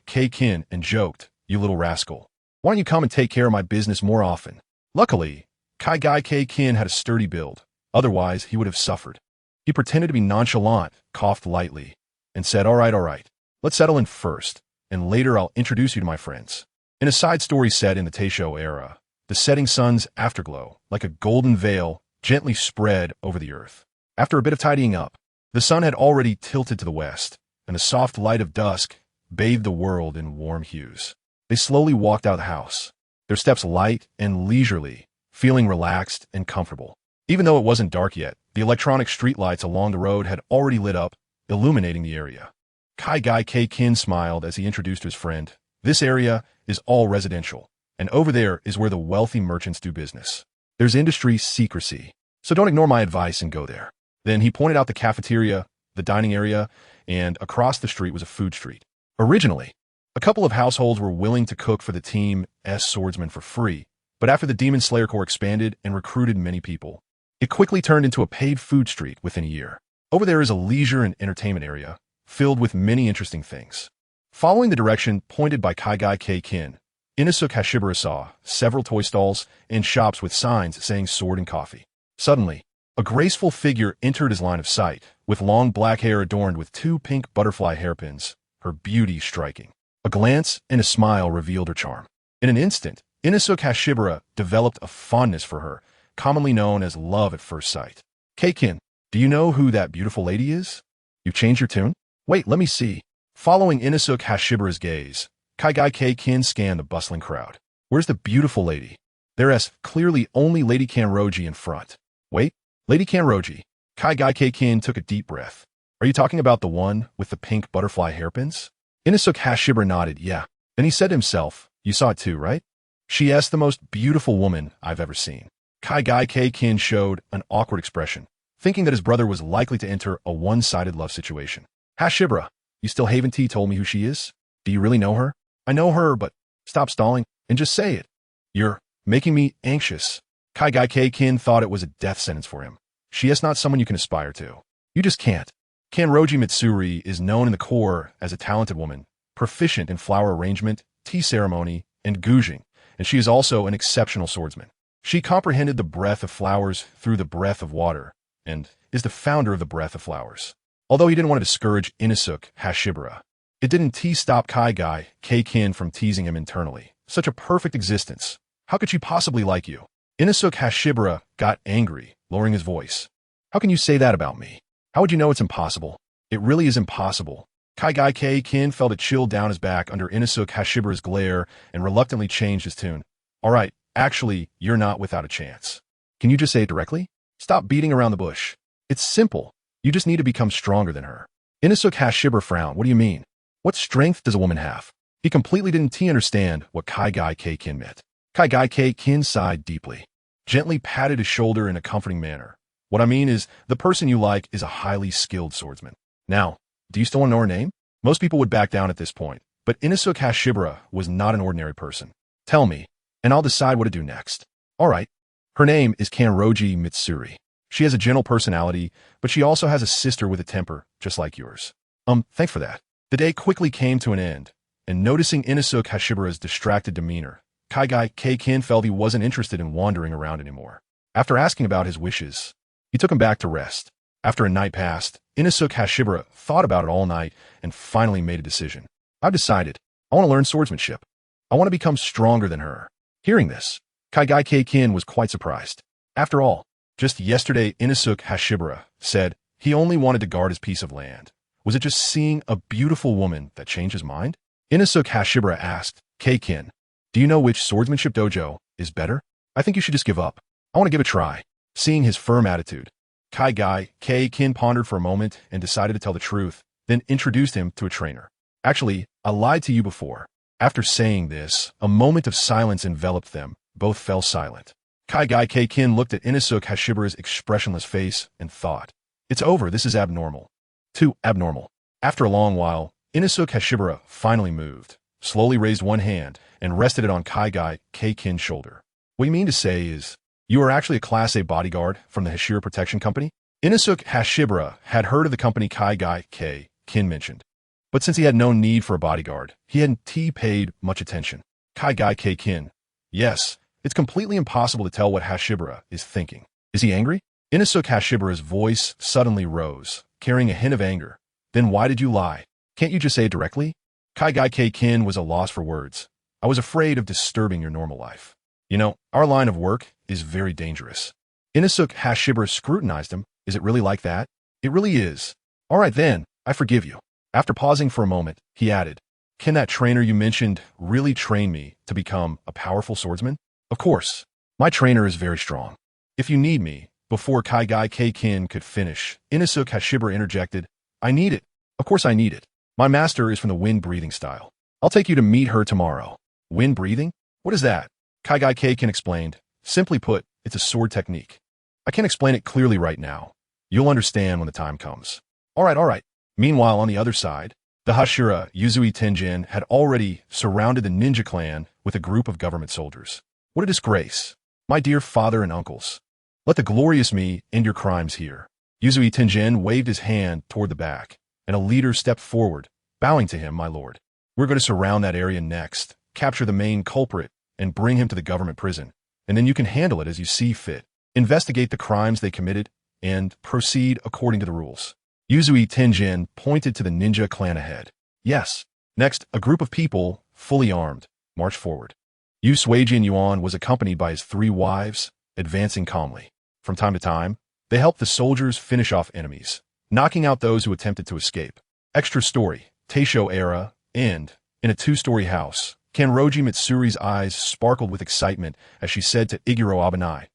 Kin and joked, "You little rascal. Why don't you come and take care of my business more often?" Luckily, Kai Kin had a sturdy build. Otherwise, he would have suffered. He pretended to be nonchalant, coughed lightly, and said, all right. Let's settle in first, and later I'll introduce you to my friends." In a side story set in the Taisho era, the setting sun's afterglow, like a golden veil, gently spread over the earth. After a bit of tidying up, the sun had already tilted to the west, and the soft light of dusk bathed the world in warm hues. They slowly walked out of the house, their steps light and leisurely, feeling relaxed and comfortable. Even though it wasn't dark yet, the electronic streetlights along the road had already lit up, illuminating the area. Kai Kin smiled as he introduced his friend. "This area is all residential, and over there is where the wealthy merchants do business. There's industry secrecy, so don't ignore my advice and go there." Then he pointed out the cafeteria, the dining area, and across the street was a food street. Originally, a couple of households were willing to cook for the team's swordsmen for free, but after the Demon Slayer Corps expanded and recruited many people, it quickly turned into a paid food street within a year. Over there is a leisure and entertainment area, filled with many interesting things. Following the direction pointed by Kai Kin, Inosuke Hashibara saw several toy stalls and shops with signs saying sword and coffee. Suddenly, a graceful figure entered his line of sight, with long black hair adorned with 2 pink butterfly hairpins, her beauty striking. A glance and a smile revealed her charm. In an instant, Inosuke Hashibara developed a fondness for her, commonly known as love at first sight. "Kin, do you know who that beautiful lady is? You've changed your tune? Wait, let me see." Following Inosuke Hashibara's gaze, Kai Kin scanned the bustling crowd. "Where's the beautiful lady? There's clearly only Lady Kanroji in front." "Wait, Lady Kanroji." Kai Kin took a deep breath. "Are you talking about the one with the pink butterfly hairpins?" Inosuke Hashibara nodded, "Yeah." Then he said to himself, "You saw it too, right? She's the most beautiful woman I've ever seen." Kai Kin showed an awkward expression, thinking that his brother was likely to enter a one-sided love situation. "Hashibara, you still haven't told me who she is? Do you really know her?" "I know her, but..." "Stop stalling and just say it. You're making me anxious." Kai Kin thought it was a death sentence for him. "She is not someone you can aspire to. You just can't." Kanroji Mitsuri is known in the Corps as a talented woman, proficient in flower arrangement, tea ceremony, and guging, and she is also an exceptional swordsman. She comprehended the breath of flowers through the breath of water, and is the founder of the breath of flowers. Although he didn't want to discourage Inosuke Hashibara, it didn't stop Kai Kin from teasing him internally. "Such a perfect existence. How could she possibly like you?" Inosuke Hashibara got angry, lowering his voice. "How can you say that about me? How would you know it's impossible? It really is impossible." Kai Kin felt a chill down his back under Inosuke Hashibara's glare and reluctantly changed his tune. "All right, actually, you're not without a chance. Can you just say it directly? Stop beating around the bush. It's simple. You just need to become stronger than her." Inosuke Hashibara frowned. "What do you mean? What strength does a woman have?" He completely didn't understand what Kai Kin meant. Kai Kin sighed deeply, gently patted his shoulder in a comforting manner. "What I mean is, the person you like is a highly skilled swordsman. Now, do you still want to know her name?" Most people would back down at this point, but Inosuke Hashibara was not an ordinary person. Tell me, and I'll decide what to do next. All right. Her name is Kanroji Mitsuri. She has a gentle personality, but she also has a sister with a temper, just like yours. Thanks for that. The day quickly came to an end, and noticing Inosuke Hashibara's distracted demeanor, Kaigai Keikin felt he wasn't interested in wandering around anymore. After asking about his wishes, he took him back to rest. After a night passed, Inosuke Hashibara thought about it all night and finally made a decision. I've decided. I want to learn swordsmanship. I want to become stronger than her. Hearing this, Kaigai Keikin was quite surprised. After all, just yesterday Inosuke Hashibara said he only wanted to guard his piece of land. Was it just seeing a beautiful woman that changed his mind? Inosuke Hashibara asked, Keikin, do you know which swordsmanship dojo is better? I think you should just give up. I want to give it a try. Seeing his firm attitude, Kaigai Keikin pondered for a moment and decided to tell the truth, then introduced him to a trainer. Actually, I lied to you before. After saying this, a moment of silence enveloped them. Both fell silent. Kaigai Keikin looked at Inosuke Hashibara's expressionless face and thought, it's over, this is abnormal. Too abnormal. After a long while, Inosuke Hashibara finally moved, slowly raised one hand, and rested it on Kaigai Keikin's shoulder. What you mean to say is, you are actually a Class A bodyguard from the Hashira Protection Company? Inosuke Hashibara had heard of the company Kaigai Keikin mentioned, but since he had no need for a bodyguard, he hadn't paid much attention. Kaigai Keikin. Yes, it's completely impossible to tell what Hashibara is thinking. Is he angry? Inosuke Hashibara's voice suddenly rose, carrying a hint of anger. Then why did you lie? Can't you just say it directly? Kaigai Keikin was a loss for words. I was afraid of disturbing your normal life. You know, our line of work is very dangerous. Inosuke Hashibara scrutinized him. Is it really like that? It really is. All right then, I forgive you. After pausing for a moment, he added, can that trainer you mentioned really train me to become a powerful swordsman? Of course. My trainer is very strong. If you need me, before Kaigai Keikin could finish, Inosuke Hashibara interjected, I need it. Of course I need it. My master is from the wind-breathing style. I'll take you to meet her tomorrow. Wind-breathing? What is that? Kaigai Keikin explained. Simply put, it's a sword technique. I can't explain it clearly right now. You'll understand when the time comes. All right. Meanwhile, on the other side, the Hashira Yuzui Tenjin had already surrounded the ninja clan with a group of government soldiers. What a disgrace. My dear father and uncles. Let the glorious me end your crimes here. Yuzui Tenjin waved his hand toward the back, and a leader stepped forward, bowing to him, my lord. We're going to surround that area next, capture the main culprit, and bring him to the government prison. And then you can handle it as you see fit. Investigate the crimes they committed, and proceed according to the rules. Yuzui Tenjin pointed to the ninja clan ahead. Yes. Next, a group of people, fully armed, marched forward. Yu Suijin Yuan was accompanied by his 3 wives, advancing calmly. From time to time, they helped the soldiers finish off enemies, knocking out those who attempted to escape. Extra story, Taisho era, end. In a 2-story house, Kanroji Mitsuri's eyes sparkled with excitement as she said to Iguro Abanai,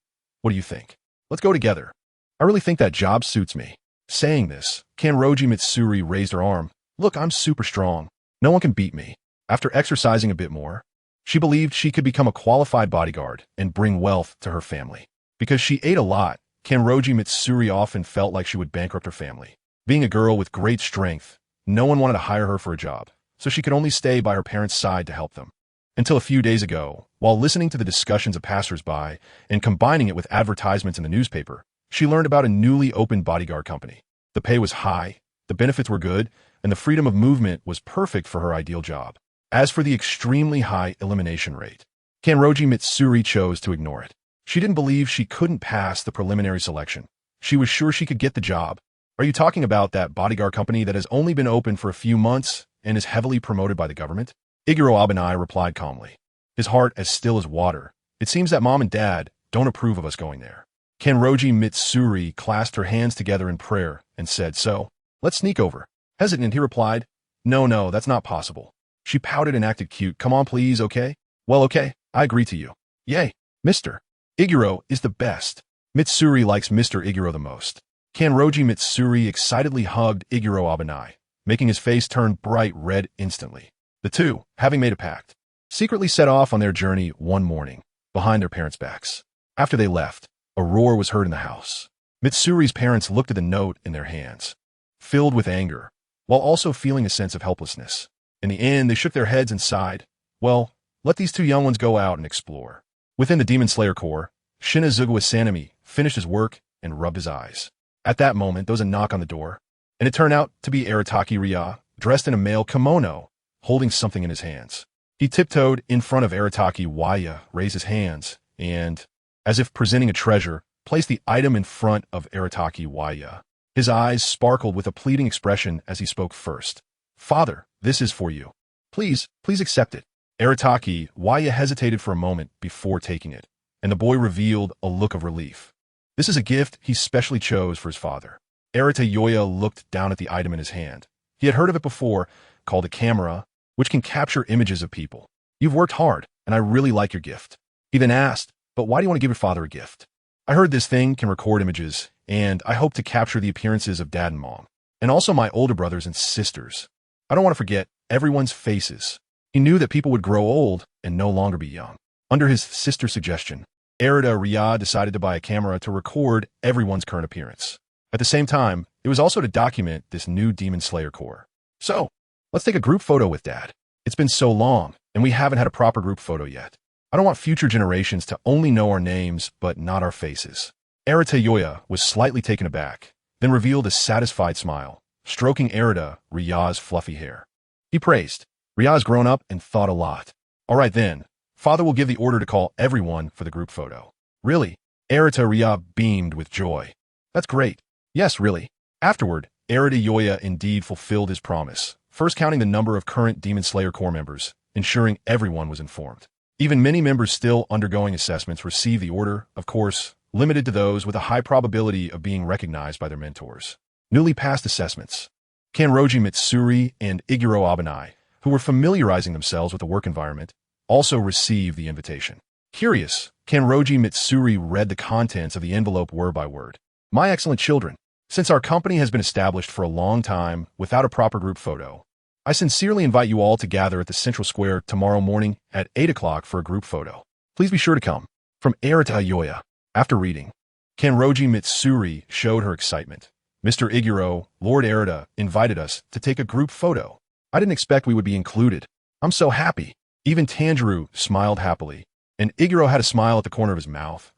what do you think? Let's go together. I really think that job suits me. Saying this, Kanroji Mitsuri raised her arm. Look, I'm super strong. No one can beat me. After exercising a bit more, she believed she could become a qualified bodyguard and bring wealth to her family. Because she ate a lot, Kanroji Mitsuri often felt like she would bankrupt her family. Being a girl with great strength, no one wanted to hire her for a job, so she could only stay by her parents' side to help them. Until a few days ago, while listening to the discussions of passers-by and combining it with advertisements in the newspaper, she learned about a newly opened bodyguard company. The pay was high, the benefits were good, and the freedom of movement was perfect for her ideal job. As for the extremely high elimination rate, Kanroji Mitsuri chose to ignore it. She didn't believe she couldn't pass the preliminary selection. She was sure she could get the job. Are you talking about that bodyguard company that has only been open for a few months and is heavily promoted by the government? Iguro Abanai replied calmly, his heart as still as water. It seems that mom and dad don't approve of us going there. Kanroji Mitsuri clasped her hands together in prayer and said, so, let's sneak over. Hesitant, he replied, no, that's not possible. She pouted and acted cute. Come on, please, okay? Well, okay, I agree to you. Yay, Mr. Iguro is the best. Mitsuri likes Mr. Iguro the most. Kanroji Mitsuri excitedly hugged Iguro Abanai, making his face turn bright red instantly. The two, having made a pact, secretly set off on their journey one morning, behind their parents' backs. After they left, a roar was heard in the house. Mitsuri's parents looked at the note in their hands. Filled with anger, while also feeling a sense of helplessness. In the end, they shook their heads and sighed. Well, let these two young ones go out and explore. Within the Demon Slayer Corps, Shinazugawa Sanemi finished his work and rubbed his eyes. At that moment, there was a knock on the door, and it turned out to be Arataki Rya, dressed in a male kimono, holding something in his hands. He tiptoed in front of Arataki Waya, raised his hands, and, as if presenting a treasure, placed the item in front of Arataki Waya. His eyes sparkled with a pleading expression as he spoke first. "Father, this is for you. Please accept it." Arataki Waya hesitated for a moment before taking it, and the boy revealed a look of relief. This is a gift he specially chose for his father. Arata looked down at the item in his hand. He had heard of it before, called a camera, which can capture images of people. "You've worked hard, and I really like your gift." He then asked, "But why do you want to give your father a gift?" "I heard this thing can record images, and I hope to capture the appearances of Dad and Mom, and also my older brothers and sisters. I don't want to forget everyone's faces." He knew that people would grow old and no longer be young. Under his sister's suggestion, Arata Rya decided to buy a camera to record everyone's current appearance. At the same time, it was also to document this new Demon Slayer Corps. "So, let's take a group photo with Dad. It's been so long, and we haven't had a proper group photo yet. I don't want future generations to only know our names, but not our faces." Arata was slightly taken aback, then revealed a satisfied smile, stroking Arata Rya's fluffy hair. He praised, "Rya's grown up and thought a lot. All right then, Father will give the order to call everyone for the group photo." "Really?" Arata Rya beamed with joy. "That's great." "Yes, really." Afterward, Arata indeed fulfilled his promise, first counting the number of current Demon Slayer Corps members, ensuring everyone was informed. Even many members still undergoing assessments received the order, of course, limited to those with a high probability of being recognized by their mentors. Newly passed assessments. Kanroji Mitsuri and Iguro Abanai, who were familiarizing themselves with the work environment, also received the invitation. Curious, Kanroji Mitsuri read the contents of the envelope word by word. "My excellent children, since our company has been established for a long time without a proper group photo, I sincerely invite you all to gather at the Central Square tomorrow morning at 8 o'clock for a group photo. Please be sure to come." From Arata. After reading, Kanroji Mitsuri showed her excitement. "Mr. Iguro, Lord Arata, invited us to take a group photo. I didn't expect we would be included. I'm so happy." Even Tanjiro smiled happily, and Iguro had a smile at the corner of his mouth.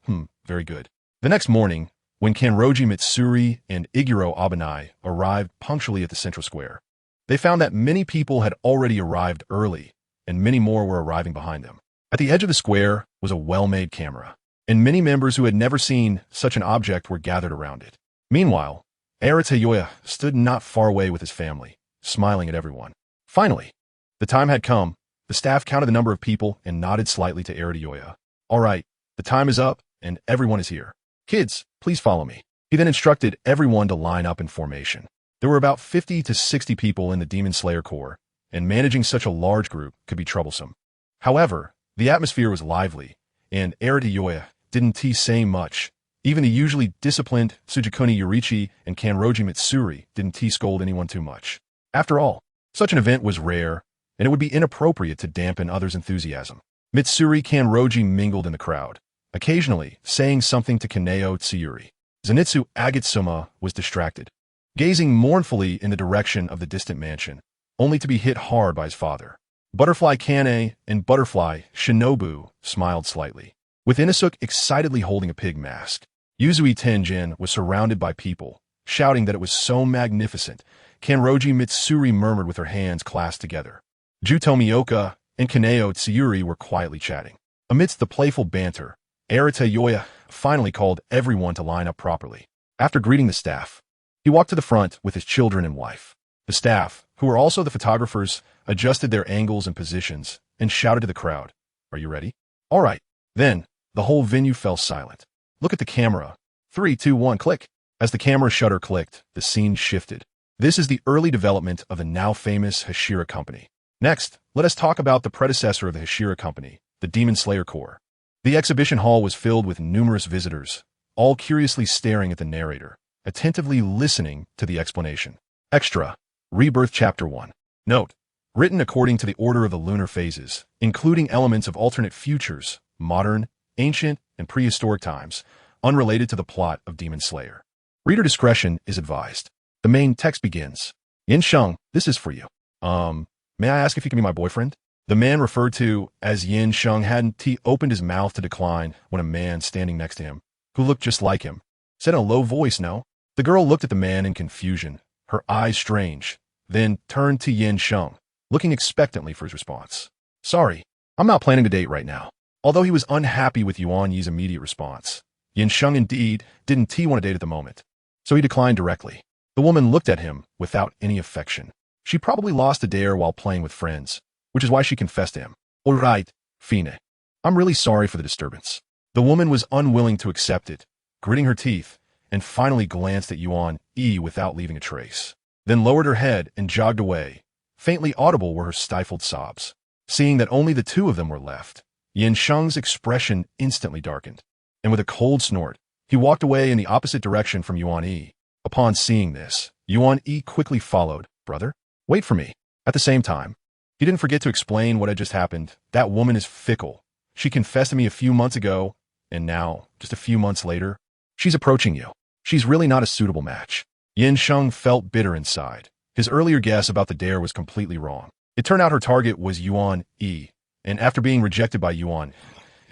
Very good. The next morning, when Kanroji Mitsuri and Iguro Abanai arrived punctually at the Central Square, they found that many people had already arrived early, and many more were arriving behind them. At the edge of the square was a well-made camera, and many members who had never seen such an object were gathered around it. Meanwhile, Arata stood not far away with his family, smiling at everyone. Finally, the time had come. The staff counted the number of people and nodded slightly to Arata. "All right, the time is up, and everyone is here. Kids, please follow me." He then instructed everyone to line up in formation. There were about 50 to 60 people in the Demon Slayer Corps, and managing such a large group could be troublesome. However, the atmosphere was lively, and Arata didn't say much. Even the usually disciplined Tsukihiro Yurichi and Kanroji Mitsuri didn't scold anyone too much. After all, such an event was rare, and it would be inappropriate to dampen others' enthusiasm. Mitsuri Kanroji mingled in the crowd, occasionally saying something to Kaneo Tsuyuri. Zenitsu Agitsuma was distracted, gazing mournfully in the direction of the distant mansion, only to be hit hard by his father. Butterfly Kane and Butterfly Shinobu smiled slightly, with Inosuke excitedly holding a pig mask. Yuzui Tenjin was surrounded by people, shouting that it was so magnificent. Kanroji Mitsuri murmured with her hands clasped together. Jutomioka and Kaneo Tsuyuri were quietly chatting. Amidst the playful banter, Arata finally called everyone to line up properly. After greeting the staff, he walked to the front with his children and wife. The staff, who were also the photographers, adjusted their angles and positions and shouted to the crowd, "Are you ready?" "All right." Then, the whole venue fell silent. "Look at the camera. 3, 2, 1, click." As the camera shutter clicked, the scene shifted. This is the early development of the now famous Hashira Company. Next, let us talk about the predecessor of the Hashira Company, the Demon Slayer Corps. The exhibition hall was filled with numerous visitors, all curiously staring at the narrator, attentively listening to the explanation. Extra. Rebirth Chapter 1. Note. Written according to the order of the lunar phases, including elements of alternate futures, modern, ancient, and prehistoric times, unrelated to the plot of Demon Slayer. Reader discretion is advised. The main text begins. Yin Sheng, this is for you. May I ask if you can be my boyfriend? The man referred to as Yin Sheng hadn't opened his mouth to decline when a man standing next to him, who looked just like him, said in a low voice, no. The girl looked at the man in confusion, her eyes strange, then turned to Yin Sheng, looking expectantly for his response. Sorry, I'm not planning to date right now. Although he was unhappy with Yuan Yi's immediate response, Yin Sheng indeed didn't want to date at the moment, so he declined directly. The woman looked at him without any affection. She probably lost a dare while playing with friends, which is why she confessed to him. All right, Fine. I'm really sorry for the disturbance. The woman was unwilling to accept it, gritting her teeth, and finally glanced at Yuan Yi without leaving a trace. Then lowered her head and jogged away. Faintly audible were her stifled sobs. Seeing that only the two of them were left, Yin Sheng's expression instantly darkened, and with a cold snort, he walked away in the opposite direction from Yuan Yi. Upon seeing this, Yuan Yi quickly followed. Brother, wait for me. At the same time, he didn't forget to explain what had just happened. That woman is fickle. She confessed to me a few months ago, and now, just a few months later, she's approaching you. She's really not a suitable match. Yin Sheng felt bitter inside. His earlier guess about the dare was completely wrong. It turned out her target was Yuan Yi, and after being rejected by Yuan,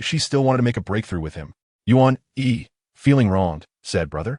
she still wanted to make a breakthrough with him. Yuan Yi, feeling wronged, said, Brother,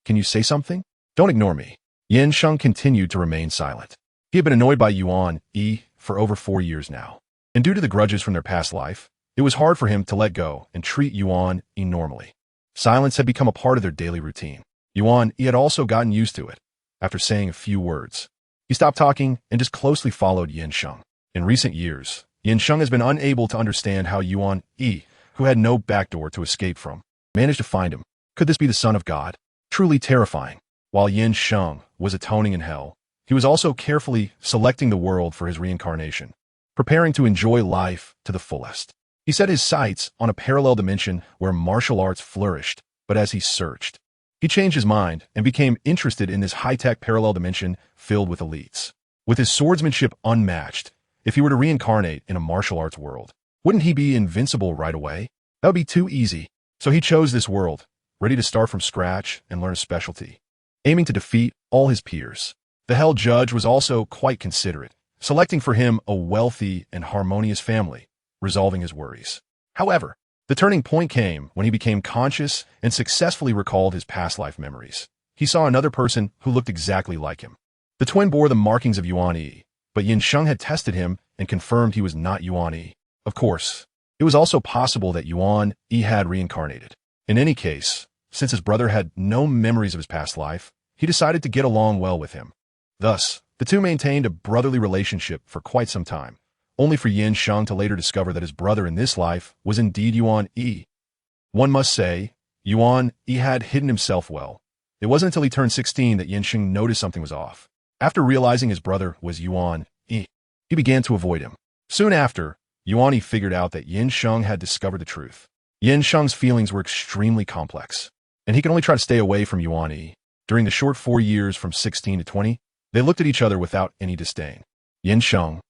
can you say something? Don't ignore me. Yin Sheng continued to remain silent. He had been annoyed by Yuan Yi for over 4 years now, and due to the grudges from their past life, it was hard for him to let go and treat Yuan Yi normally. Silence had become a part of their daily routine. Yuan Yi had also gotten used to it. After saying a few words, he stopped talking and just closely followed Yin Sheng. In recent years, Yin Sheng has been unable to understand how Yuan Yi, who had no backdoor to escape from, managed to find him. Could this be the son of God? Truly terrifying. While Yin Sheng was atoning in hell, he was also carefully selecting the world for his reincarnation, preparing to enjoy life to the fullest. He set his sights on a parallel dimension where martial arts flourished, but as he searched, he changed his mind and became interested in this high-tech parallel dimension filled with elites. With his swordsmanship unmatched, if he were to reincarnate in a martial arts world, wouldn't he be invincible right away? That would be too easy. So he chose this world, ready to start from scratch and learn a specialty, aiming to defeat all his peers. The Hell Judge was also quite considerate, selecting for him a wealthy and harmonious family, resolving his worries. However, the turning point came when he became conscious and successfully recalled his past life memories. He saw another person who looked exactly like him. The twin bore the markings of Yuan Yi, but Yin Sheng had tested him and confirmed he was not Yuan Yi. Of course, it was also possible that Yuan Yi had reincarnated. In any case, since his brother had no memories of his past life, he decided to get along well with him. Thus, the two maintained a brotherly relationship for quite some time, only for Yin Sheng to later discover that his brother in this life was indeed Yuan Yi. One must say, Yuan Yi had hidden himself well. It wasn't until he turned 16 that Yin Sheng noticed something was off. After realizing his brother was Yuan Yi, he began to avoid him. Soon after, Yuan Yi figured out that Yin Sheng had discovered the truth. Yin Sheng's feelings were extremely complex, and he could only try to stay away from Yuan Yi. During the short 4 years from 16 to 20, they looked at each other without any disdain. Yin Sheng.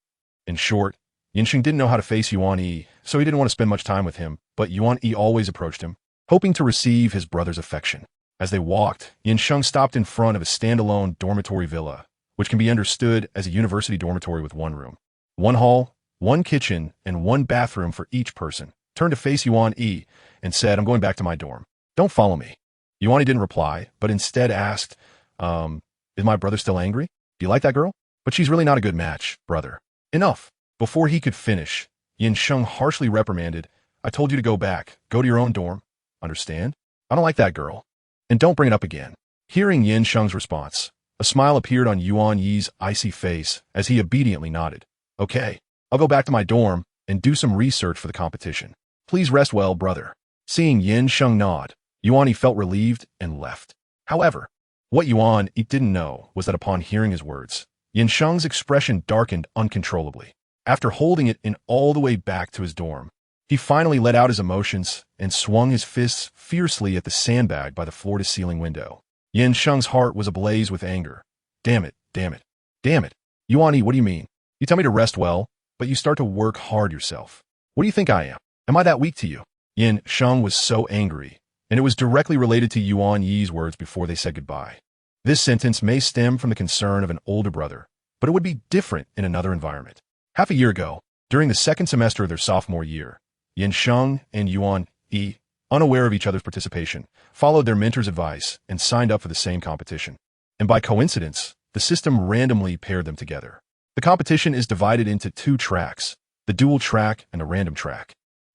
In short, Yin Sheng didn't know how to face Yuan Yi, so he didn't want to spend much time with him, but Yuan Yi always approached him, hoping to receive his brother's affection. As they walked, Yin Sheng stopped in front of a standalone dormitory villa, which can be understood as a university dormitory with one room, one hall, one kitchen, and one bathroom for each person. Turned to face Yuan Yi and said, I'm going back to my dorm. Don't follow me. Yuan Yi didn't reply, but instead asked, is my brother still angry? Do you like that girl? But she's really not a good match, brother. Enough. Before he could finish, Yin Sheng harshly reprimanded, I told you to go back. Go to your own dorm. Understand? I don't like that girl. And don't bring it up again. Hearing Yin Sheng's response, a smile appeared on Yuan Yi's icy face as he obediently nodded. Okay, I'll go back to my dorm and do some research for the competition. Please rest well, brother. Seeing Yin Sheng nod, Yuan Yi felt relieved and left. However, what Yuan Yi didn't know was that upon hearing his words, Yin Sheng's expression darkened uncontrollably. After holding it in all the way back to his dorm, he finally let out his emotions and swung his fists fiercely at the sandbag by the floor-to-ceiling window. Yin Sheng's heart was ablaze with anger. Damn it, damn it, damn it. Yuan Yi, what do you mean? You tell me to rest well, but you start to work hard yourself. What do you think I am? Am I that weak to you? Yin Sheng was so angry, and it was directly related to Yuan Yi's words before they said goodbye. This sentence may stem from the concern of an older brother, but it would be different in another environment. Half a year ago, during the second semester of their sophomore year, Yin Sheng and Yuan Yi, unaware of each other's participation, followed their mentor's advice and signed up for the same competition. And by coincidence, the system randomly paired them together. The competition is divided into two tracks, the dual track and the random track.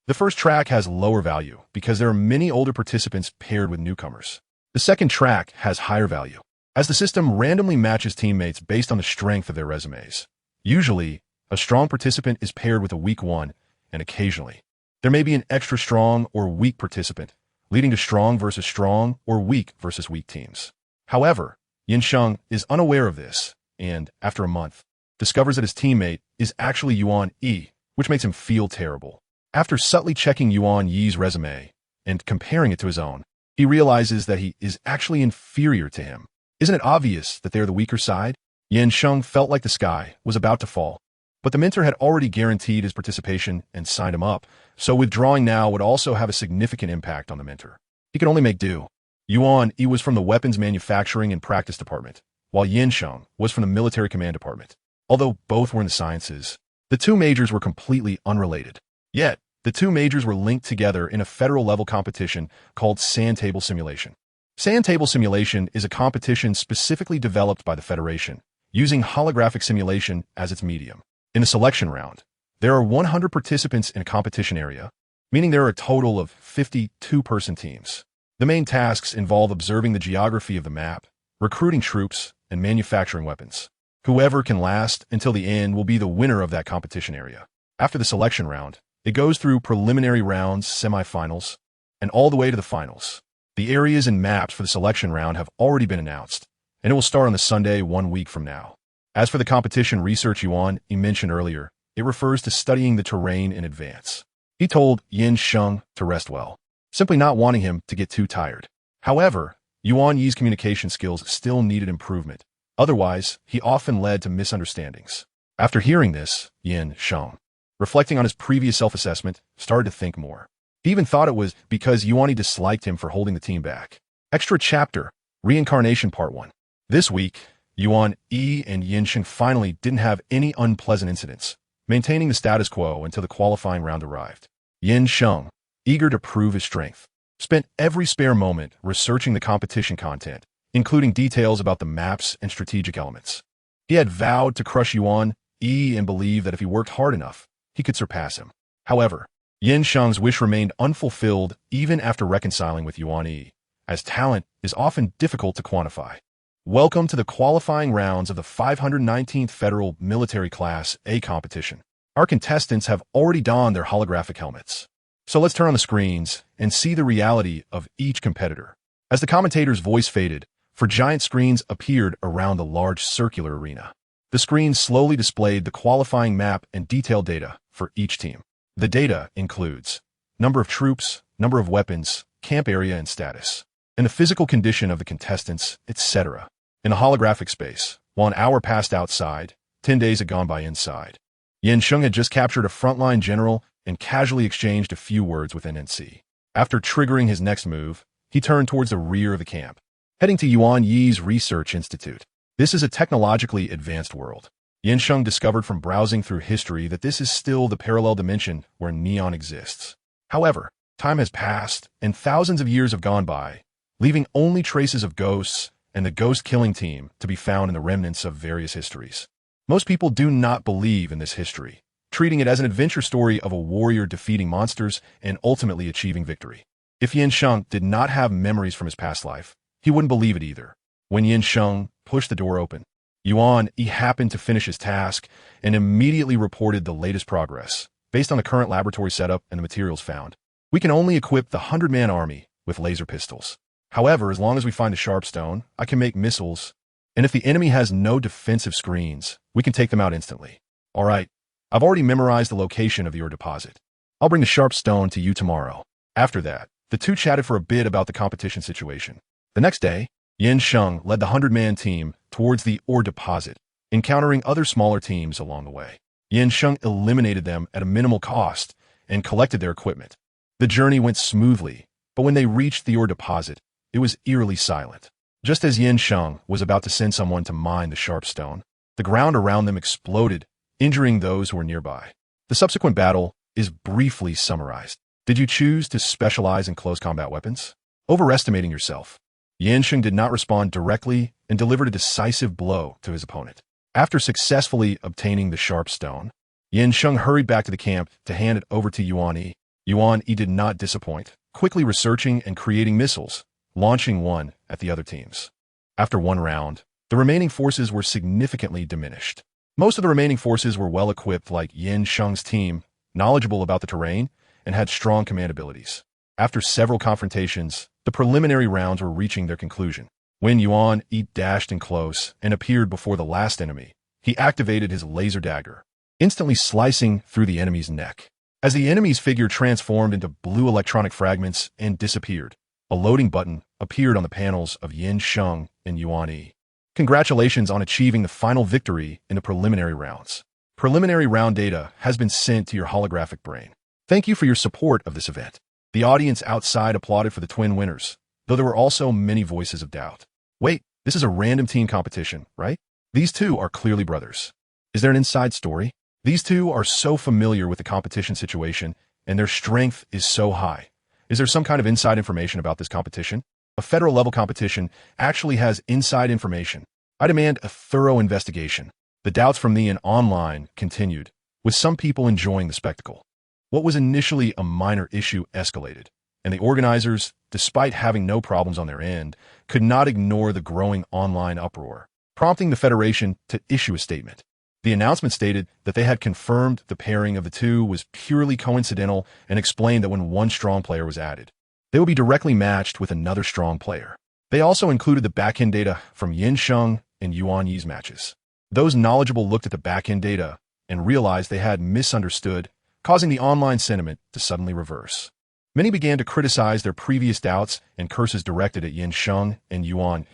The first track has lower value because there are many older participants paired with newcomers. The second track has higher value, as the system randomly matches teammates based on the strength of their resumes. Usually, a strong participant is paired with a weak one, and occasionally, there may be an extra strong or weak participant, leading to strong versus strong or weak versus weak teams. However, Yin Sheng is unaware of this, and, after a month, discovers that his teammate is actually Yuan Yi, which makes him feel terrible. After subtly checking Yuan Yi's resume and comparing it to his own, he realizes that he is actually inferior to him. Isn't it obvious that they're the weaker side? Yin Sheng felt like the sky was about to fall, but the mentor had already guaranteed his participation and signed him up, so withdrawing now would also have a significant impact on the mentor. He could only make do. Yuan Yi was from the weapons manufacturing and practice department, while Yin Sheng was from the military command department. Although both were in the sciences, the two majors were completely unrelated. Yet, the two majors were linked together in a federal-level competition called Sand Table Simulation. Sand Table Simulation is a competition specifically developed by the Federation, using holographic simulation as its medium. In the selection round, there are 100 participants in a competition area, meaning there are a total of 50 two-person teams. The main tasks involve observing the geography of the map, recruiting troops, and manufacturing weapons. Whoever can last until the end will be the winner of that competition area. After the selection round, it goes through preliminary rounds, semifinals, and all the way to the finals. The areas and maps for the selection round have already been announced, and it will start on the Sunday 1 week from now. As for the competition research Yuan Yi mentioned earlier, it refers to studying the terrain in advance. He told Yin Sheng to rest well, simply not wanting him to get too tired. However, Yuan Yi's communication skills still needed improvement. Otherwise, he often led to misunderstandings. After hearing this, Yin Sheng, reflecting on his previous self-assessment, started to think more. He even thought it was because Yuan Yi disliked him for holding the team back. Extra chapter, Reincarnation Part 1. This week, Yuan Yi and Yin Sheng finally didn't have any unpleasant incidents, maintaining the status quo until the qualifying round arrived. Yin Sheng, eager to prove his strength, spent every spare moment researching the competition content, including details about the maps and strategic elements. He had vowed to crush Yuan Yi and believed that if he worked hard enough, he could surpass him. However, Yin Sheng's wish remained unfulfilled even after reconciling with Yuan Yi, as talent is often difficult to quantify. Welcome to the qualifying rounds of the 519th Federal Military Class A competition. Our contestants have already donned their holographic helmets. So let's turn on the screens and see the reality of each competitor. As the commentator's voice faded, giant screens appeared around the large circular arena. The screens slowly displayed the qualifying map and detailed data for each team. The data includes number of troops, number of weapons, camp area and status, and the physical condition of the contestants, etc. In the holographic space, while an hour passed outside, 10 days had gone by inside. Yin Sheng had just captured a frontline general and casually exchanged a few words with NNC. After triggering his next move, he turned towards the rear of the camp, heading to Yuan Yi's research institute. This is a technologically advanced world. Yin Sheng discovered from browsing through history that this is still the parallel dimension where neon exists. However, time has passed and thousands of years have gone by, leaving only traces of ghosts and the ghost-killing team to be found in the remnants of various histories. Most people do not believe in this history, treating it as an adventure story of a warrior defeating monsters and ultimately achieving victory. If Yin Sheng did not have memories from his past life, he wouldn't believe it either. When Yin Sheng pushed the door open, Yuan Yi happened to finish his task and immediately reported the latest progress. Based on the current laboratory setup and the materials found, we can only equip the 100-man army with laser pistols. However, as long as we find the sharp stone, I can make missiles, and if the enemy has no defensive screens, we can take them out instantly. All right, I've already memorized the location of your deposit. I'll bring the sharp stone to you tomorrow. After that, the two chatted for a bit about the competition situation. The next day, Yin Sheng led the 100-man team towards the ore deposit, encountering other smaller teams along the way. Yin Sheng eliminated them at a minimal cost and collected their equipment. The journey went smoothly, but when they reached the ore deposit, it was eerily silent. Just as Yin Sheng was about to send someone to mine the sharp stone, the ground around them exploded, injuring those who were nearby. The subsequent battle is briefly summarized. Did you choose to specialize in close combat weapons? Overestimating yourself. Yin Sheng did not respond directly and delivered a decisive blow to his opponent. After successfully obtaining the sharp stone, Yin Sheng hurried back to the camp to hand it over to Yuan Yi. Yuan Yi did not disappoint, quickly researching and creating missiles, launching one at the other teams. After one round, the remaining forces were significantly diminished. Most of the remaining forces were well-equipped like Yin Sheng's team, knowledgeable about the terrain, and had strong command abilities. After several confrontations, the preliminary rounds were reaching their conclusion. When Yuan Yi dashed in close and appeared before the last enemy, he activated his laser dagger, instantly slicing through the enemy's neck. As the enemy's figure transformed into blue electronic fragments and disappeared, a loading button appeared on the panels of Yin Sheng and Yuan Yi. Congratulations on achieving the final victory in the preliminary rounds. Preliminary round data has been sent to your holographic brain. Thank you for your support of this event. The audience outside applauded for the twin winners, though there were also many voices of doubt. Wait, this is a random team competition, right? These two are clearly brothers. Is there an inside story? These two are so familiar with the competition situation, and their strength is so high. Is there some kind of inside information about this competition? A federal-level competition actually has inside information. I demand a thorough investigation. The doubts from the online continued, with some people enjoying the spectacle. What was initially a minor issue escalated, and the organizers, despite having no problems on their end, could not ignore the growing online uproar, prompting the Federation to issue a statement. The announcement stated that they had confirmed the pairing of the two was purely coincidental and explained that when one strong player was added, they would be directly matched with another strong player. They also included the back-end data from Yin Sheng and Yuan Yi's matches. Those knowledgeable looked at the back-end data and realized they had misunderstood, causing the online sentiment to suddenly reverse. Many began to criticize their previous doubts and curses directed at Yin Sheng and Yuan,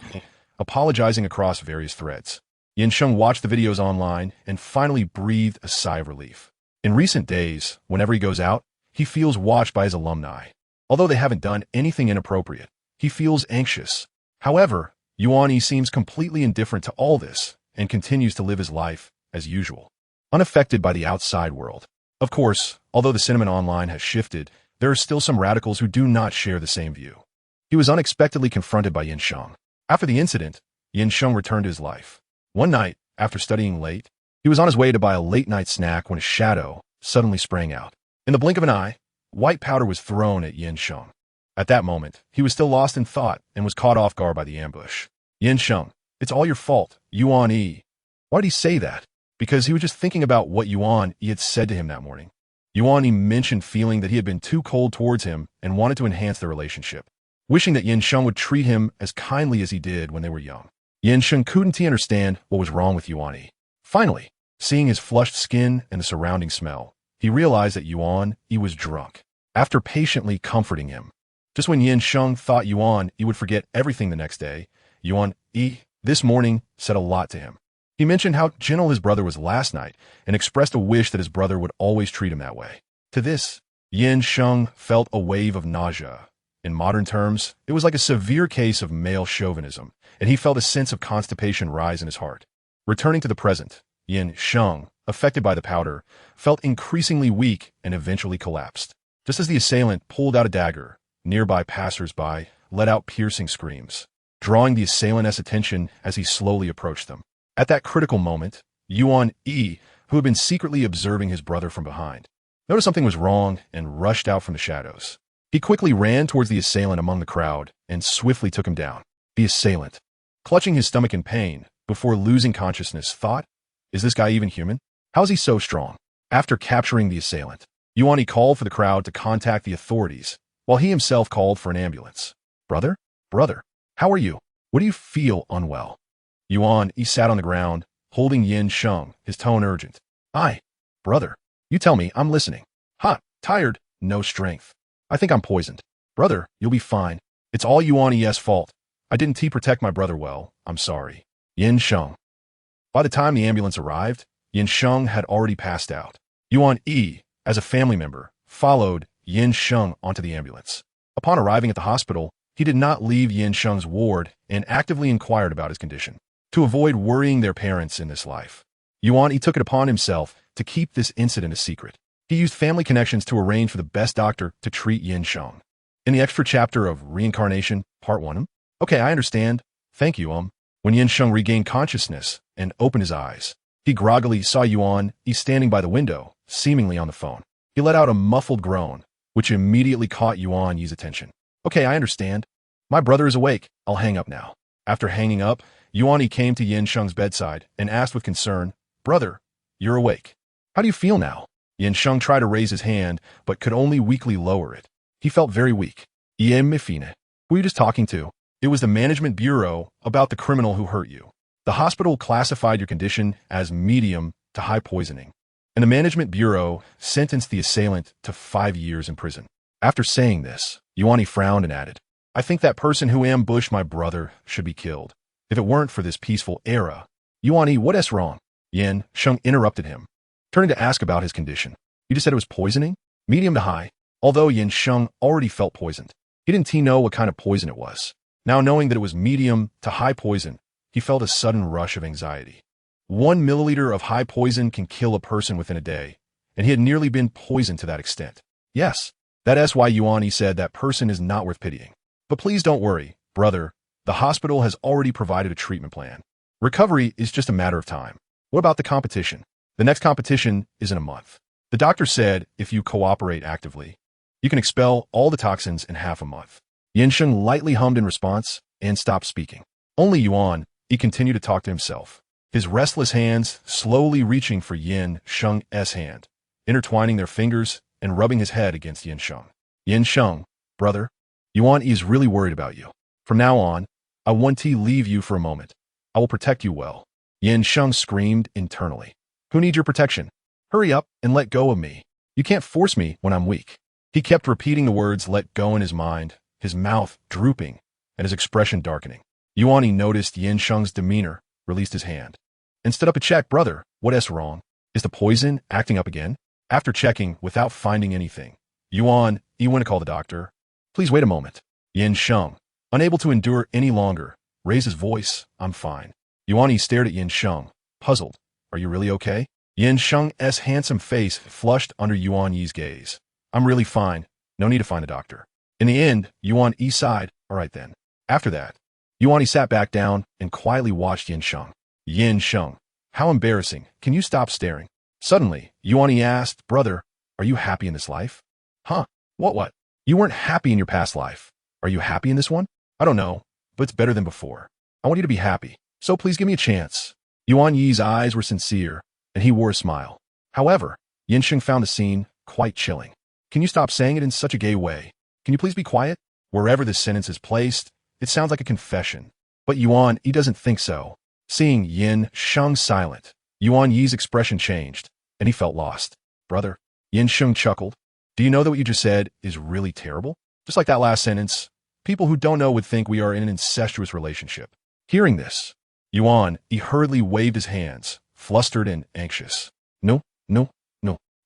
apologizing across various threads. Yin Sheng watched the videos online and finally breathed a sigh of relief. In recent days, whenever he goes out, he feels watched by his alumni. Although they haven't done anything inappropriate, he feels anxious. However, Yuan Yi seems completely indifferent to all this and continues to live his life as usual, unaffected by the outside world. Of course, although the sentiment online has shifted, there are still some radicals who do not share the same view. He was unexpectedly confronted by Yin Sheng. After the incident, Yin Sheng returned to his life. One night, after studying late, he was on his way to buy a late-night snack when a shadow suddenly sprang out. In the blink of an eye, white powder was thrown at Yin Sheng. At that moment, he was still lost in thought and was caught off guard by the ambush. Yin Sheng, it's all your fault, Yuan Yi. Why did he say that? Because he was just thinking about what Yuan Yi had said to him that morning. Yuan Yi mentioned feeling that he had been too cold towards him and wanted to enhance their relationship, wishing that Yin Sheng would treat him as kindly as he did when they were young. Yin Sheng couldn't understand what was wrong with Yuan Yi. Finally, seeing his flushed skin and the surrounding smell, he realized that Yuan Yi was drunk. After patiently comforting him, just when Yin Sheng thought Yuan Yi would forget everything the next day, Yuan Yi, this morning, said a lot to him. He mentioned how gentle his brother was last night and expressed a wish that his brother would always treat him that way. To this, Yin Sheng felt a wave of nausea. In modern terms, it was like a severe case of male chauvinism, and he felt a sense of constipation rise in his heart. Returning to the present, Yin Sheng, affected by the powder, felt increasingly weak and eventually collapsed. Just as the assailant pulled out a dagger, nearby passers-by let out piercing screams, drawing the assailant's attention as he slowly approached them. At that critical moment, Yuan Yi, who had been secretly observing his brother from behind, noticed something was wrong and rushed out from the shadows. He quickly ran towards the assailant among the crowd and swiftly took him down. The assailant, clutching his stomach in pain before losing consciousness, thought, "Is this guy even human? How is he so strong?" After capturing the assailant, Yuan Yi called for the crowd to contact the authorities, while he himself called for an ambulance. "Brother? Brother, how are you? What do you feel unwell?" Yuan Yi sat on the ground, holding Yin Sheng, his tone urgent. Brother, you tell me, I'm listening. Hot, tired, no strength. I think I'm poisoned. Brother, you'll be fine. It's all Yuan Yi's fault. I didn't protect my brother well. I'm sorry. Yin Sheng. By the time the ambulance arrived, Yin Sheng had already passed out. Yuan Yi, as a family member, followed Yin Sheng onto the ambulance. Upon arriving at the hospital, He did not leave Yin Sheng's ward and actively inquired about his condition to avoid worrying their parents in this life. Yuan took it upon himself to keep this incident a secret. He used family connections to arrange for the best doctor to treat Yin Sheng. In the extra chapter of Reincarnation, Part 1, Okay, I understand. Thank you, When Yin Sheng regained consciousness and opened his eyes, he groggily saw Yuan standing by the window, seemingly on the phone. He let out a muffled groan, which immediately caught Yuan Yi's attention. Okay, I understand. My brother is awake. I'll hang up now. After hanging up, Yuan Yi came to Yin Sheng's bedside and asked with concern, Brother, you're awake. How do you feel now? Yin Sheng tried to raise his hand, but could only weakly lower it. He felt very weak. Mifine. Who are you just talking to? It was the management bureau about the criminal who hurt you. The hospital classified your condition as medium to high poisoning, and the management bureau sentenced the assailant to 5 years in prison. After saying this, Yuan Yi frowned and added, I think that person who ambushed my brother should be killed. If it weren't for this peaceful era. Yuan Yi, what is wrong? Yin Sheng interrupted him, turning to ask about his condition. You just said it was poisoning? Medium to high. Although Yin Sheng already felt poisoned, he didn't know what kind of poison it was. Now knowing that it was medium to high poison, he felt a sudden rush of anxiety. 1 milliliter of high poison can kill a person within a day, and he had nearly been poisoned to that extent. Yes, that is why Yuan Yi said that person is not worth pitying. But please don't worry, brother. The hospital has already provided a treatment plan. Recovery is just a matter of time. What about the competition? The next competition is in a month. The doctor said if you cooperate actively, you can expel all the toxins in half a month. Yin Sheng lightly hummed in response and stopped speaking. Only Yuan, he continued to talk to himself, his restless hands slowly reaching for Yin Sheng's hand, intertwining their fingers and rubbing his head against Yin Sheng. Yin Sheng, brother, Yuan is really worried about you. From now on, I want to leave you for a moment. I will protect you well. Yin Sheng screamed internally. Who needs your protection? Hurry up and let go of me. You can't force me when I'm weak. He kept repeating the words let go in his mind, his mouth drooping and his expression darkening. Yuan Yi noticed Yin Sheng's demeanor, released his hand, and stood up to check. Brother, what is wrong? Is the poison acting up again? After checking without finding anything, Yuan Yi went to call the doctor. Please wait a moment. Yin Sheng, unable to endure any longer, raised his voice. I'm fine. Yuan Yi stared at Yin Sheng, puzzled. Are you really okay? Yin Sheng's handsome face flushed under Yuan Yi's gaze. I'm really fine. No need to find a doctor. In the end, Yuan Yi sighed. All right then. After that, Yuan Yi sat back down and quietly watched Yin Sheng. Yin Sheng, how embarrassing. Can you stop staring? Suddenly, Yuan Yi asked, Brother, are you happy in this life? Huh? What? You weren't happy in your past life. Are you happy in this one? I don't know, but it's better than before. I want you to be happy, so please give me a chance. Yuan Yi's eyes were sincere, and he wore a smile. However, Yin Sheng found the scene quite chilling. Can you stop saying it in such a gay way? Can you please be quiet? Wherever this sentence is placed, it sounds like a confession. But Yuan Yi doesn't think so. Seeing Yin Sheng silent, Yuan Yi's expression changed, and he felt lost. Brother, Yin Sheng chuckled. Do you know that what you just said is really terrible? Just like that last sentence, people who don't know would think we are in an incestuous relationship. Hearing this, Yuan Yi hurriedly waved his hands, flustered and anxious. No.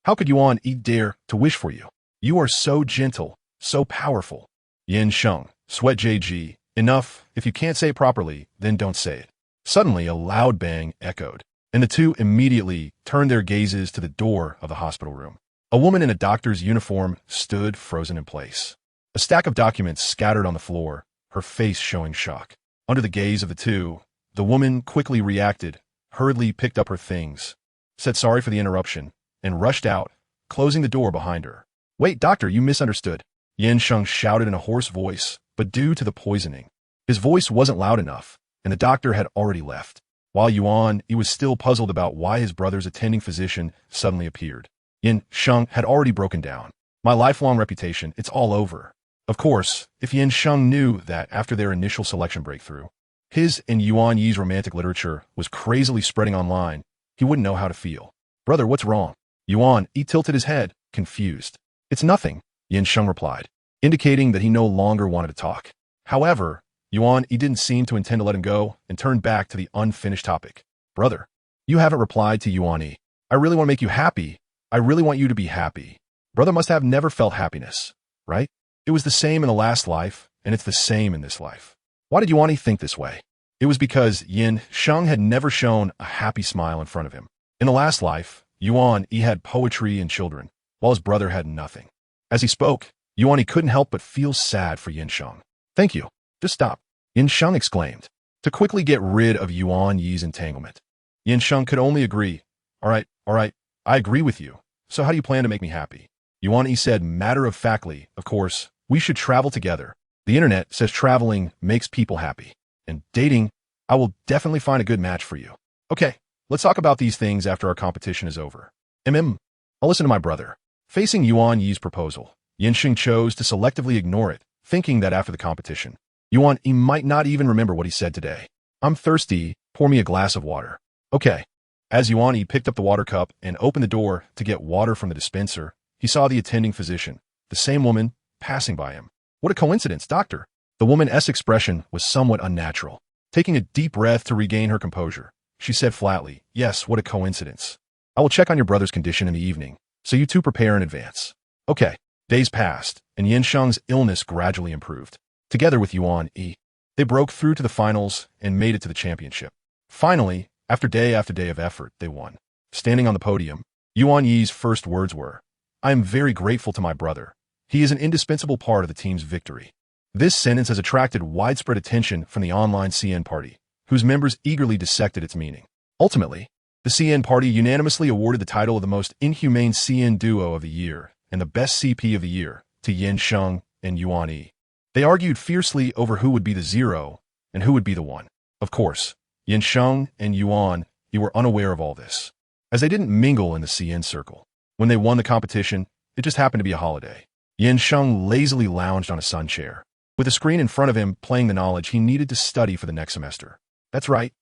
How could Yuan Yi dare to wish for you? You are so gentle, so powerful. Yin Sheng, sweat JG. Enough. If you can't say it properly, then don't say it. Suddenly, a loud bang echoed, and the two immediately turned their gazes to the door of the hospital room. A woman in a doctor's uniform stood frozen in place. A stack of documents scattered on the floor, her face showing shock. Under the gaze of the two, the woman quickly reacted, hurriedly picked up her things, said sorry for the interruption, and rushed out, closing the door behind her. Wait, doctor, you misunderstood. Yin Sheng shouted in a hoarse voice, but due to the poisoning, his voice wasn't loud enough, and the doctor had already left. While Yuan Yi was still puzzled about why his brother's attending physician suddenly appeared, Yin Sheng had already broken down. My lifelong reputation, it's all over. Of course, if Yin Sheng knew that after their initial selection breakthrough, his and Yuan Yi's romantic literature was crazily spreading online, he wouldn't know how to feel. Brother, what's wrong? Yuan Yi tilted his head, confused. It's nothing, Yin Sheng replied, indicating that he no longer wanted to talk. However, Yuan Yi didn't seem to intend to let him go and turned back to the unfinished topic. Brother, you haven't replied to Yuan Yi. I really want to make you happy. I really want you to be happy. Brother must have never felt happiness, right? It was the same in the last life, and it's the same in this life. Why did Yuani think this way? It was because Yin Sheng had never shown a happy smile in front of him. In the last life, Yuan-Yi had poetry and children, while his brother had nothing. As he spoke, Yuan-Yi couldn't help but feel sad for Yin Sheng. Thank you. Just stop, Yin Sheng exclaimed, to quickly get rid of Yuan-Yi's entanglement. Yin Sheng could only agree. All right, I agree with you. So how do you plan to make me happy? Yuan-Yi said matter-of-factly, of course, we should travel together. The internet says traveling makes people happy. And dating, I will definitely find a good match for you. Okay, let's talk about these things after our competition is over. I'll listen to my brother. Facing Yuan-Yi's proposal, Yin Sheng chose to selectively ignore it, thinking that after the competition, Yuan-Yi might not even remember what he said today. I'm thirsty, pour me a glass of water. Okay. As Yuan-Yi picked up the water cup and opened the door to get water from the dispenser, he saw the attending physician, the same woman, passing by him. What a coincidence, doctor. The woman's expression was somewhat unnatural. Taking a deep breath to regain her composure, she said flatly, yes, what a coincidence. I will check on your brother's condition in the evening, so you two prepare in advance. Okay. Days passed, and Yin Sheng's illness gradually improved. Together with Yuan-Yi, they broke through to the finals and made it to the championship. Finally, after day of effort, they won. Standing on the podium, Yuan-Yi's first words were, I am very grateful to my brother. He is an indispensable part of the team's victory. This sentence has attracted widespread attention from the online CN party, whose members eagerly dissected its meaning. Ultimately, the CN party unanimously awarded the title of the most inhumane CN duo of the year and the best CP of the year to Yin Sheng and Yuan-Yi. They argued fiercely over who would be the 0 and who would be the 1. Of course, Yin Sheng and Yuan-Yi were unaware of all this, as they didn't mingle in the CN circle. When they won the competition, it just happened to be a holiday. Yin Sheng lazily lounged on a sun chair, with a screen in front of him playing the knowledge he needed to study for the next semester. That's right.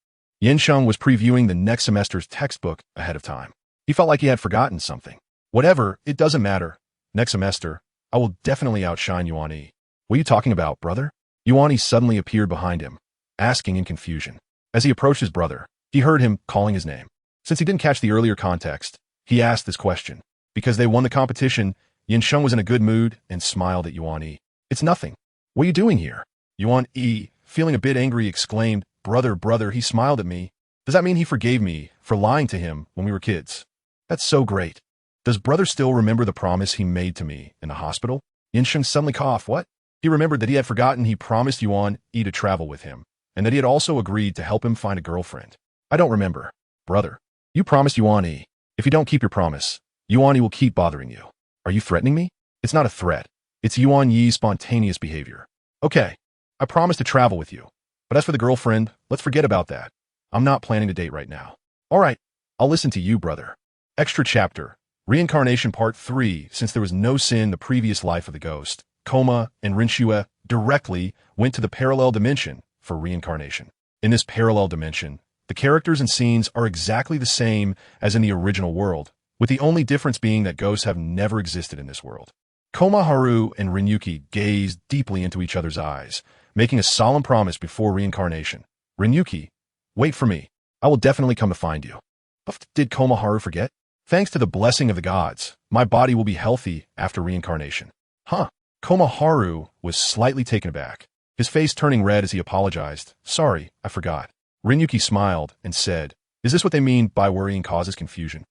Yin Sheng was previewing the next semester's textbook ahead of time. He felt like he had forgotten something. Whatever, it doesn't matter. Next semester, I will definitely outshine Yuan-Yi. What are you talking about, brother? Yuan-Yi suddenly appeared behind him, asking in confusion. As he approached his brother, he heard him calling his name. Since he didn't catch the earlier context, he asked this question. Because they won the competition, Yin Sheng was in a good mood and smiled at Yuan-Yi. It's nothing. What are you doing here? Yuan-Yi, feeling a bit angry, exclaimed, Brother, he smiled at me. Does that mean he forgave me for lying to him when we were kids? That's so great. Does brother still remember the promise he made to me in the hospital? Yin Sheng suddenly coughed. What? He remembered that he had forgotten he promised Yuan-Yi to travel with him, and that he had also agreed to help him find a girlfriend. I don't remember. Brother, you promised Yuan-Yi. If you don't keep your promise, Yuan-Yi will keep bothering you. Are you threatening me? It's not a threat. It's Yuan-Yi's spontaneous behavior. Okay, I promise to travel with you. But as for the girlfriend, let's forget about that. I'm not planning to date right now. All right, I'll listen to you, brother. Extra chapter. Reincarnation Part 3. Since there was no sin the previous life of the ghost, Koma and Rinshue directly went to the parallel dimension for reincarnation. In this parallel dimension, the characters and scenes are exactly the same as in the original world, with the only difference being that ghosts have never existed in this world. Komaharu and Rinyuki gazed deeply into each other's eyes, making a solemn promise before reincarnation. Rinyuki, wait for me. I will definitely come to find you. Did Komaharu forget? Thanks to the blessing of the gods, my body will be healthy after reincarnation. Huh. Komaharu was slightly taken aback, his face turning red as he apologized. Sorry, I forgot. Rinyuki smiled and said, Is this what they mean by worrying causes confusion?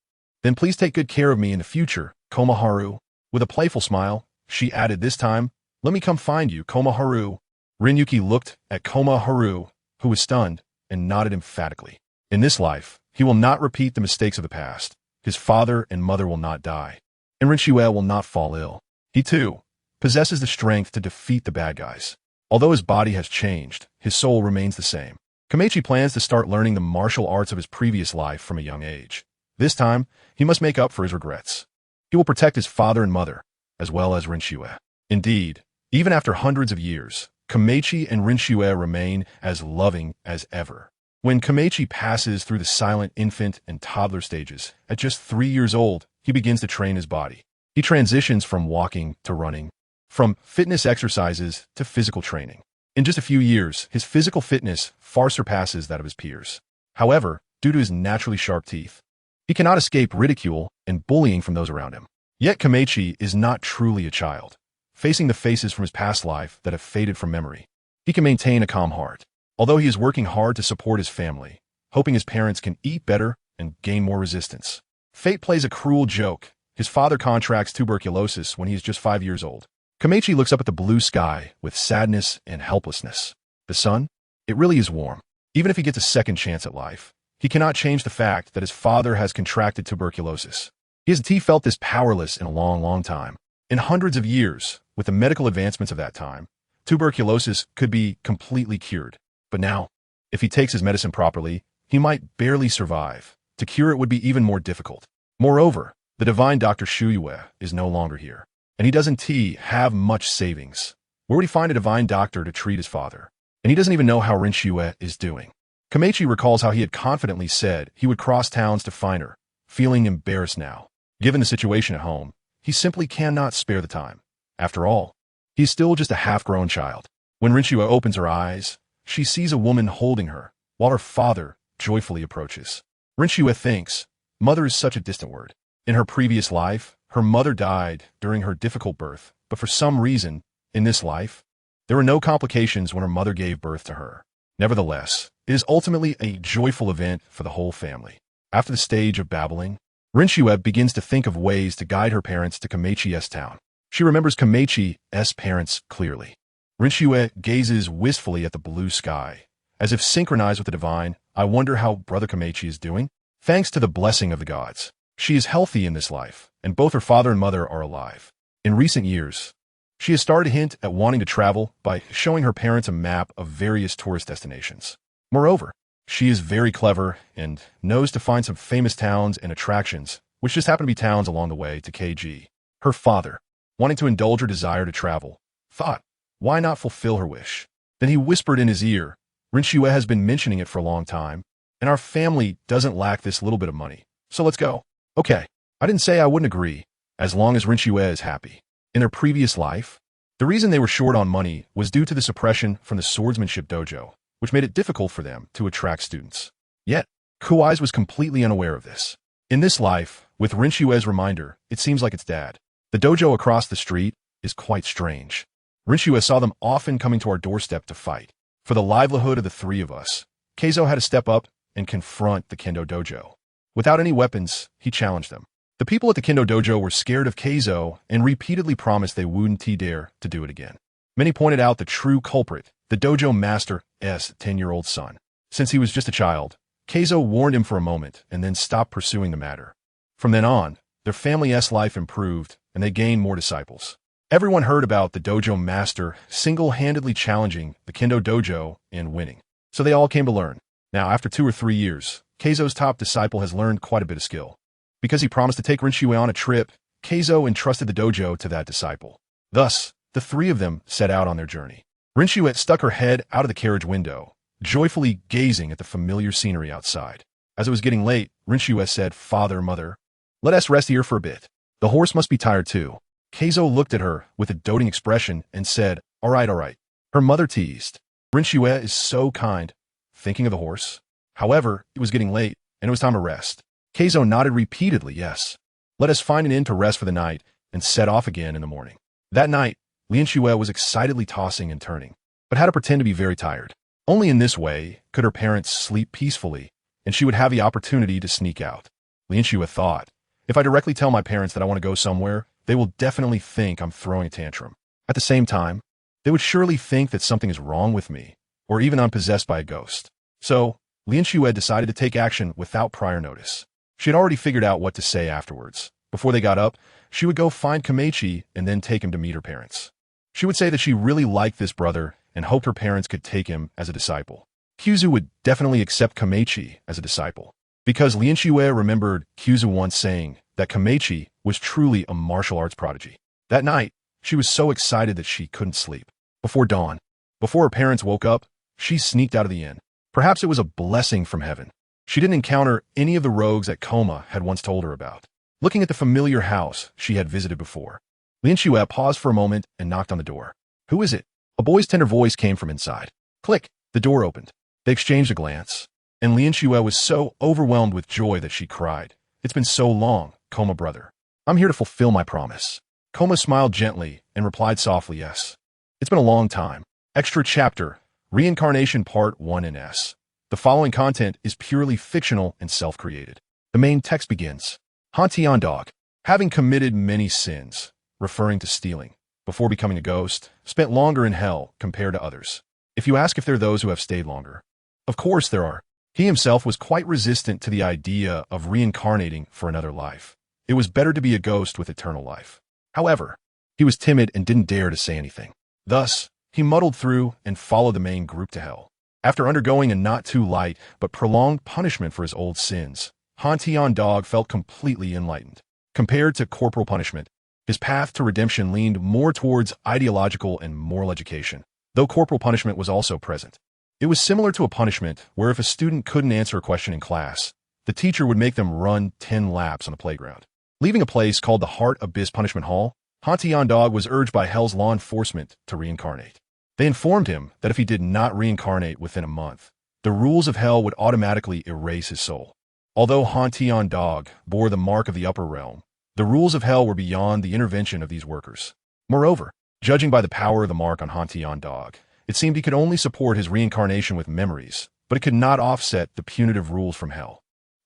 Then please take good care of me in the future, Komaharu. With a playful smile, she added this time, Let me come find you, Komaharu. Rinyuki looked at Komaharu, who was stunned, and nodded emphatically. In this life, he will not repeat the mistakes of the past. His father and mother will not die, and Rinshue will not fall ill. He, too, possesses the strength to defeat the bad guys. Although his body has changed, his soul remains the same. Komachi plans to start learning the martial arts of his previous life from a young age. This time, he must make up for his regrets. He will protect his father and mother, as well as Rinshue. Indeed, even after hundreds of years, Komachi and Rinshue remain as loving as ever. When Komachi passes through the silent infant and toddler stages, at just 3 years old, he begins to train his body. He transitions from walking to running, from fitness exercises to physical training. In just a few years, his physical fitness far surpasses that of his peers. However, due to his naturally sharp teeth, he cannot escape ridicule and bullying from those around him. Yet Komachi is not truly a child. facing the faces from his past life that have faded from memory. He can maintain a calm heart, although he is working hard to support his family, hoping his parents can eat better and gain more resistance. Fate plays a cruel joke. His father contracts tuberculosis when he is just 5 years old. Komechi looks up at the blue sky with sadness and helplessness. The sun? It really is warm. Even if he gets a second chance at life, he cannot change the fact that his father has contracted tuberculosis. He hasn't felt this powerless in a long, long time. In hundreds of years, with the medical advancements of that time, tuberculosis could be completely cured. But now, if he takes his medicine properly, he might barely survive. To cure it would be even more difficult. Moreover, the divine Dr. Shuyue is no longer here, and he doesn't have much savings. Where would he find a divine doctor to treat his father? And he doesn't even know how Rinshue is doing. Komechi recalls how he had confidently said he would cross towns to find her, feeling embarrassed now. Given the situation at home, he simply cannot spare the time. After all, he is still just a half-grown child. When Rinshue opens her eyes, she sees a woman holding her, while her father joyfully approaches. Rinshue thinks, mother is such a distant word. In her previous life, her mother died during her difficult birth, but for some reason, in this life, there were no complications when her mother gave birth to her. Nevertheless, it is ultimately a joyful event for the whole family. After the stage of babbling, Rinshue begins to think of ways to guide her parents to Komechi's town. She remembers Komechi's parents clearly. Rinshue gazes wistfully at the blue sky. As if synchronized with the divine, I wonder how Brother Komechi is doing. Thanks to the blessing of the gods, she is healthy in this life, and both her father and mother are alive. In recent years, she has started to hint at wanting to travel by showing her parents a map of various tourist destinations. Moreover, she is very clever and knows to find some famous towns and attractions, which just happen to be towns along the way to KG. Her father, wanting to indulge her desire to travel, thought, why not fulfill her wish? Then he whispered in his ear, Rinshue has been mentioning it for a long time, and our family doesn't lack this little bit of money, so let's go. Okay, I didn't say I wouldn't agree, as long as Rinshue is happy. In their previous life, the reason they were short on money was due to the suppression from the swordsmanship dojo, which made it difficult for them to attract students. Yet, Kuwai's was completely unaware of this. In this life, with Rinshue's reminder, it seems like it's dad. The dojo across the street is quite strange. Rinshue saw them often coming to our doorstep to fight. For the livelihood of the three of us, Keizo had to step up and confront the Kendo dojo. Without any weapons, he challenged them. The people at the Kendo dojo were scared of Keizo and repeatedly promised they wouldn't dare to do it again. Many pointed out the true culprit, the dojo master's 10-year-old son. Since he was just a child, Keizo warned him for a moment and then stopped pursuing the matter. From then on, their family's life improved and they gained more disciples. Everyone heard about the dojo master single-handedly challenging the Kendo dojo and winning. So they all came to learn. Now, after 2 or 3 years, Keizo's top disciple has learned quite a bit of skill. Because he promised to take Rinshue on a trip, Keizo entrusted the dojo to that disciple. Thus, the three of them set out on their journey. Rinshue stuck her head out of the carriage window, joyfully gazing at the familiar scenery outside. As it was getting late, Rinshue said, Father, Mother, let us rest here for a bit. The horse must be tired too. Keizo looked at her with a doting expression and said, all right. Her mother teased. Rinshue is so kind, thinking of the horse. However, it was getting late, and it was time to rest. Keizo nodded repeatedly, yes. Let us find an inn to rest for the night and set off again in the morning. That night, Rinshue was excitedly tossing and turning, but had to pretend to be very tired. Only in this way could her parents sleep peacefully, and she would have the opportunity to sneak out. Rinshue thought, if I directly tell my parents that I want to go somewhere, they will definitely think I'm throwing a tantrum. At the same time, they would surely think that something is wrong with me, or even I'm possessed by a ghost. So, Rinshue decided to take action without prior notice. She had already figured out what to say afterwards. Before they got up, she would go find Komechi and then take him to meet her parents. She would say that she really liked this brother and hoped her parents could take him as a disciple. Kyuzu would definitely accept Komechi as a disciple, because Rinshue remembered Kyuzu once saying that Komechi was truly a martial arts prodigy. That night, she was so excited that she couldn't sleep. Before dawn, before her parents woke up, she sneaked out of the inn. Perhaps it was a blessing from heaven. She didn't encounter any of the rogues that Koma had once told her about. Looking at the familiar house she had visited before, Rinshue paused for a moment and knocked on the door. Who is it? A boy's tender voice came from inside. Click! The door opened. They exchanged a glance, and Rinshue was so overwhelmed with joy that she cried. It's been so long, Koma brother. I'm here to fulfill my promise. Koma smiled gently and replied softly, yes. It's been a long time. Extra chapter, Reincarnation Part 1 in S. The following content is purely fictional and self-created. The main text begins. Hantian dog, having committed many sins, referring to stealing, before becoming a ghost, spent longer in hell compared to others. If you ask if there are those who have stayed longer, of course there are. He himself was quite resistant to the idea of reincarnating for another life. It was better to be a ghost with eternal life. However, he was timid and didn't dare to say anything. Thus, he muddled through and followed the main group to hell. After undergoing a not too light but prolonged punishment for his old sins, Hantian dog felt completely enlightened. Compared to corporal punishment, his path to redemption leaned more towards ideological and moral education, though corporal punishment was also present. It was similar to a punishment where if a student couldn't answer a question in class, the teacher would make them run 10 laps on a playground. Leaving a place called the Heart Abyss Punishment Hall, Hantian dog was urged by Hell's law enforcement to reincarnate. They informed him that if he did not reincarnate within a month, the rules of Hell would automatically erase his soul. Although Hantian dog bore the mark of the upper realm, the rules of Hell were beyond the intervention of these workers. Moreover, judging by the power of the mark on Hantian dog, it seemed he could only support his reincarnation with memories, but it could not offset the punitive rules from Hell.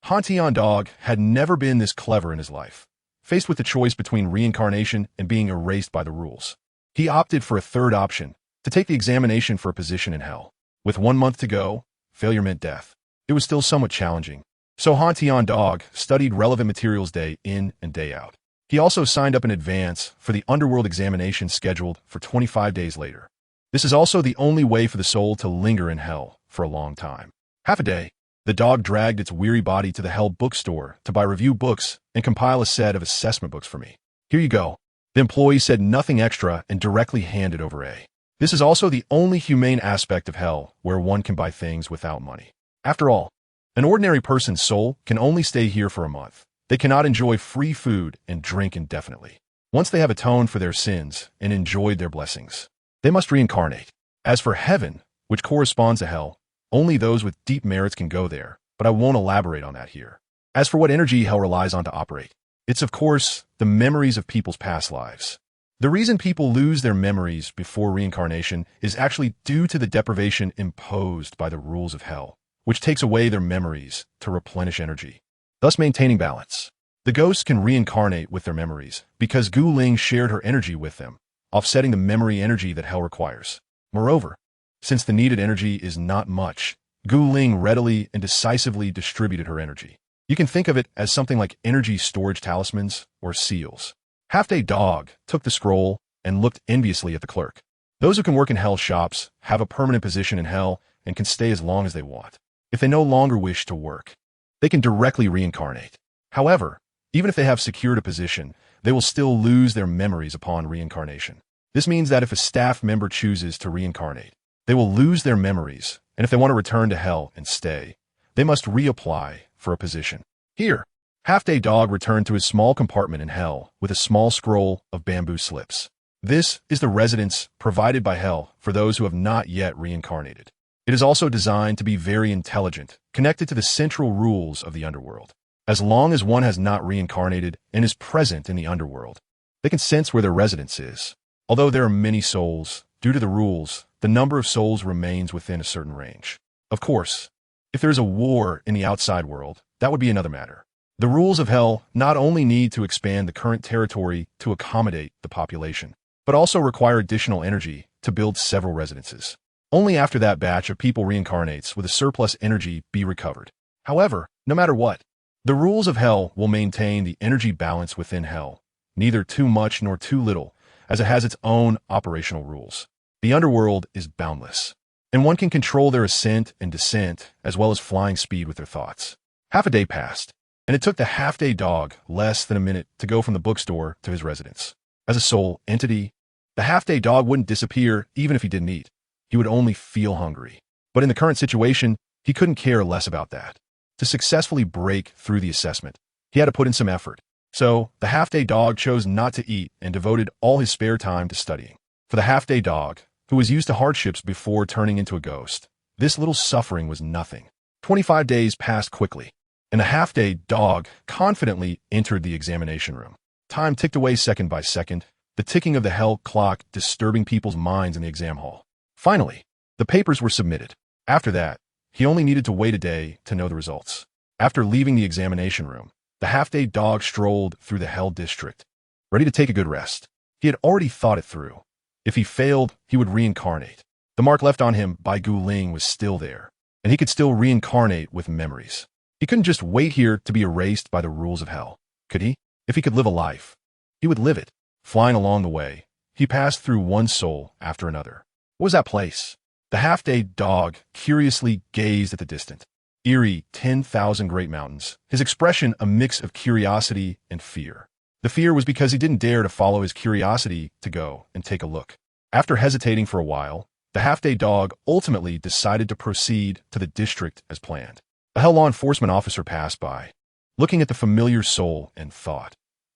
Hantian dog had never been this clever in his life. Faced with the choice between reincarnation and being erased by the rules, he opted for a third option, to take the examination for a position in Hell. With 1 month to go, failure meant death. It was still somewhat challenging, so Hantian dog studied relevant materials day in and day out. He also signed up in advance for the underworld examination scheduled for 25 days later. This is also the only way for the soul to linger in Hell for a long time. Half a day, the dog dragged its weary body to the Hell bookstore to buy review books and compile a set of assessment books for me. Here you go. The employee said nothing extra and directly handed over A. This is also the only humane aspect of Hell where one can buy things without money. After all, an ordinary person's soul can only stay here for a month. They cannot enjoy free food and drink indefinitely. Once they have atoned for their sins and enjoyed their blessings, they must reincarnate. As for heaven, which corresponds to Hell, only those with deep merits can go there, but I won't elaborate on that here. As for what energy Hell relies on to operate, it's of course the memories of people's past lives. The reason people lose their memories before reincarnation is actually due to the deprivation imposed by the rules of Hell, which takes away their memories to replenish energy, thus maintaining balance. The ghosts can reincarnate with their memories because Gu Ling shared her energy with them, offsetting the memory energy that Hell requires. Moreover, since the needed energy is not much, Gu Ling readily and decisively distributed her energy. You can think of it as something like energy storage talismans or seals. Half-Day Dog took the scroll and looked enviously at the clerk. Those who can work in Hell shops have a permanent position in Hell and can stay as long as they want. If they no longer wish to work, they can directly reincarnate. However, even if they have secured a position, they will still lose their memories upon reincarnation. This means that if a staff member chooses to reincarnate, they will lose their memories, and if they want to return to Hell and stay, they must reapply for a position. Here, Half-Day Dog returned to his small compartment in Hell with a small scroll of bamboo slips. This is the residence provided by Hell for those who have not yet reincarnated. It is also designed to be very intelligent, connected to the central rules of the underworld. As long as one has not reincarnated and is present in the underworld, they can sense where their residence is. Although there are many souls, due to the rules, the number of souls remains within a certain range. Of course, if there is a war in the outside world, that would be another matter. The rules of Hell not only need to expand the current territory to accommodate the population, but also require additional energy to build several residences. Only after that batch of people reincarnates will the surplus energy be recovered. However, no matter what, the rules of Hell will maintain the energy balance within Hell, neither too much nor too little, as it has its own operational rules. The underworld is boundless, and one can control their ascent and descent as well as flying speed with their thoughts. Half a day passed, and it took the Half-Day Dog less than a minute to go from the bookstore to his residence. As a soul entity, the Half-Day Dog wouldn't disappear even if he didn't eat. He would only feel hungry. But in the current situation, he couldn't care less about that. To successfully break through the assessment, he had to put in some effort. So, the Half-Day Dog chose not to eat and devoted all his spare time to studying. For the Half-Day Dog, who was used to hardships before turning into a ghost, this little suffering was nothing. 25 days passed quickly, and the Half-Day Dog confidently entered the examination room. Time ticked away second by second, the ticking of the hell clock disturbing people's minds in the exam hall. Finally, the papers were submitted. After that, he only needed to wait a day to know the results. After leaving the examination room, the half-day dog strolled through the hell district, ready to take a good rest. He had already thought it through. If he failed, he would reincarnate. The mark left on him by Gu Ling was still there, and he could still reincarnate with memories. He couldn't just wait here to be erased by the rules of hell, could he? If he could live a life, he would live it. Flying along the way, he passed through one soul after another. What was that place? The half-day dog curiously gazed at the distant, eerie 10,000 great mountains, his expression a mix of curiosity and fear. The fear was because he didn't dare to follow his curiosity to go and take a look. After hesitating for a while, the half-day dog ultimately decided to proceed to the district as planned. A hell law enforcement officer passed by, looking at the familiar soul and thought,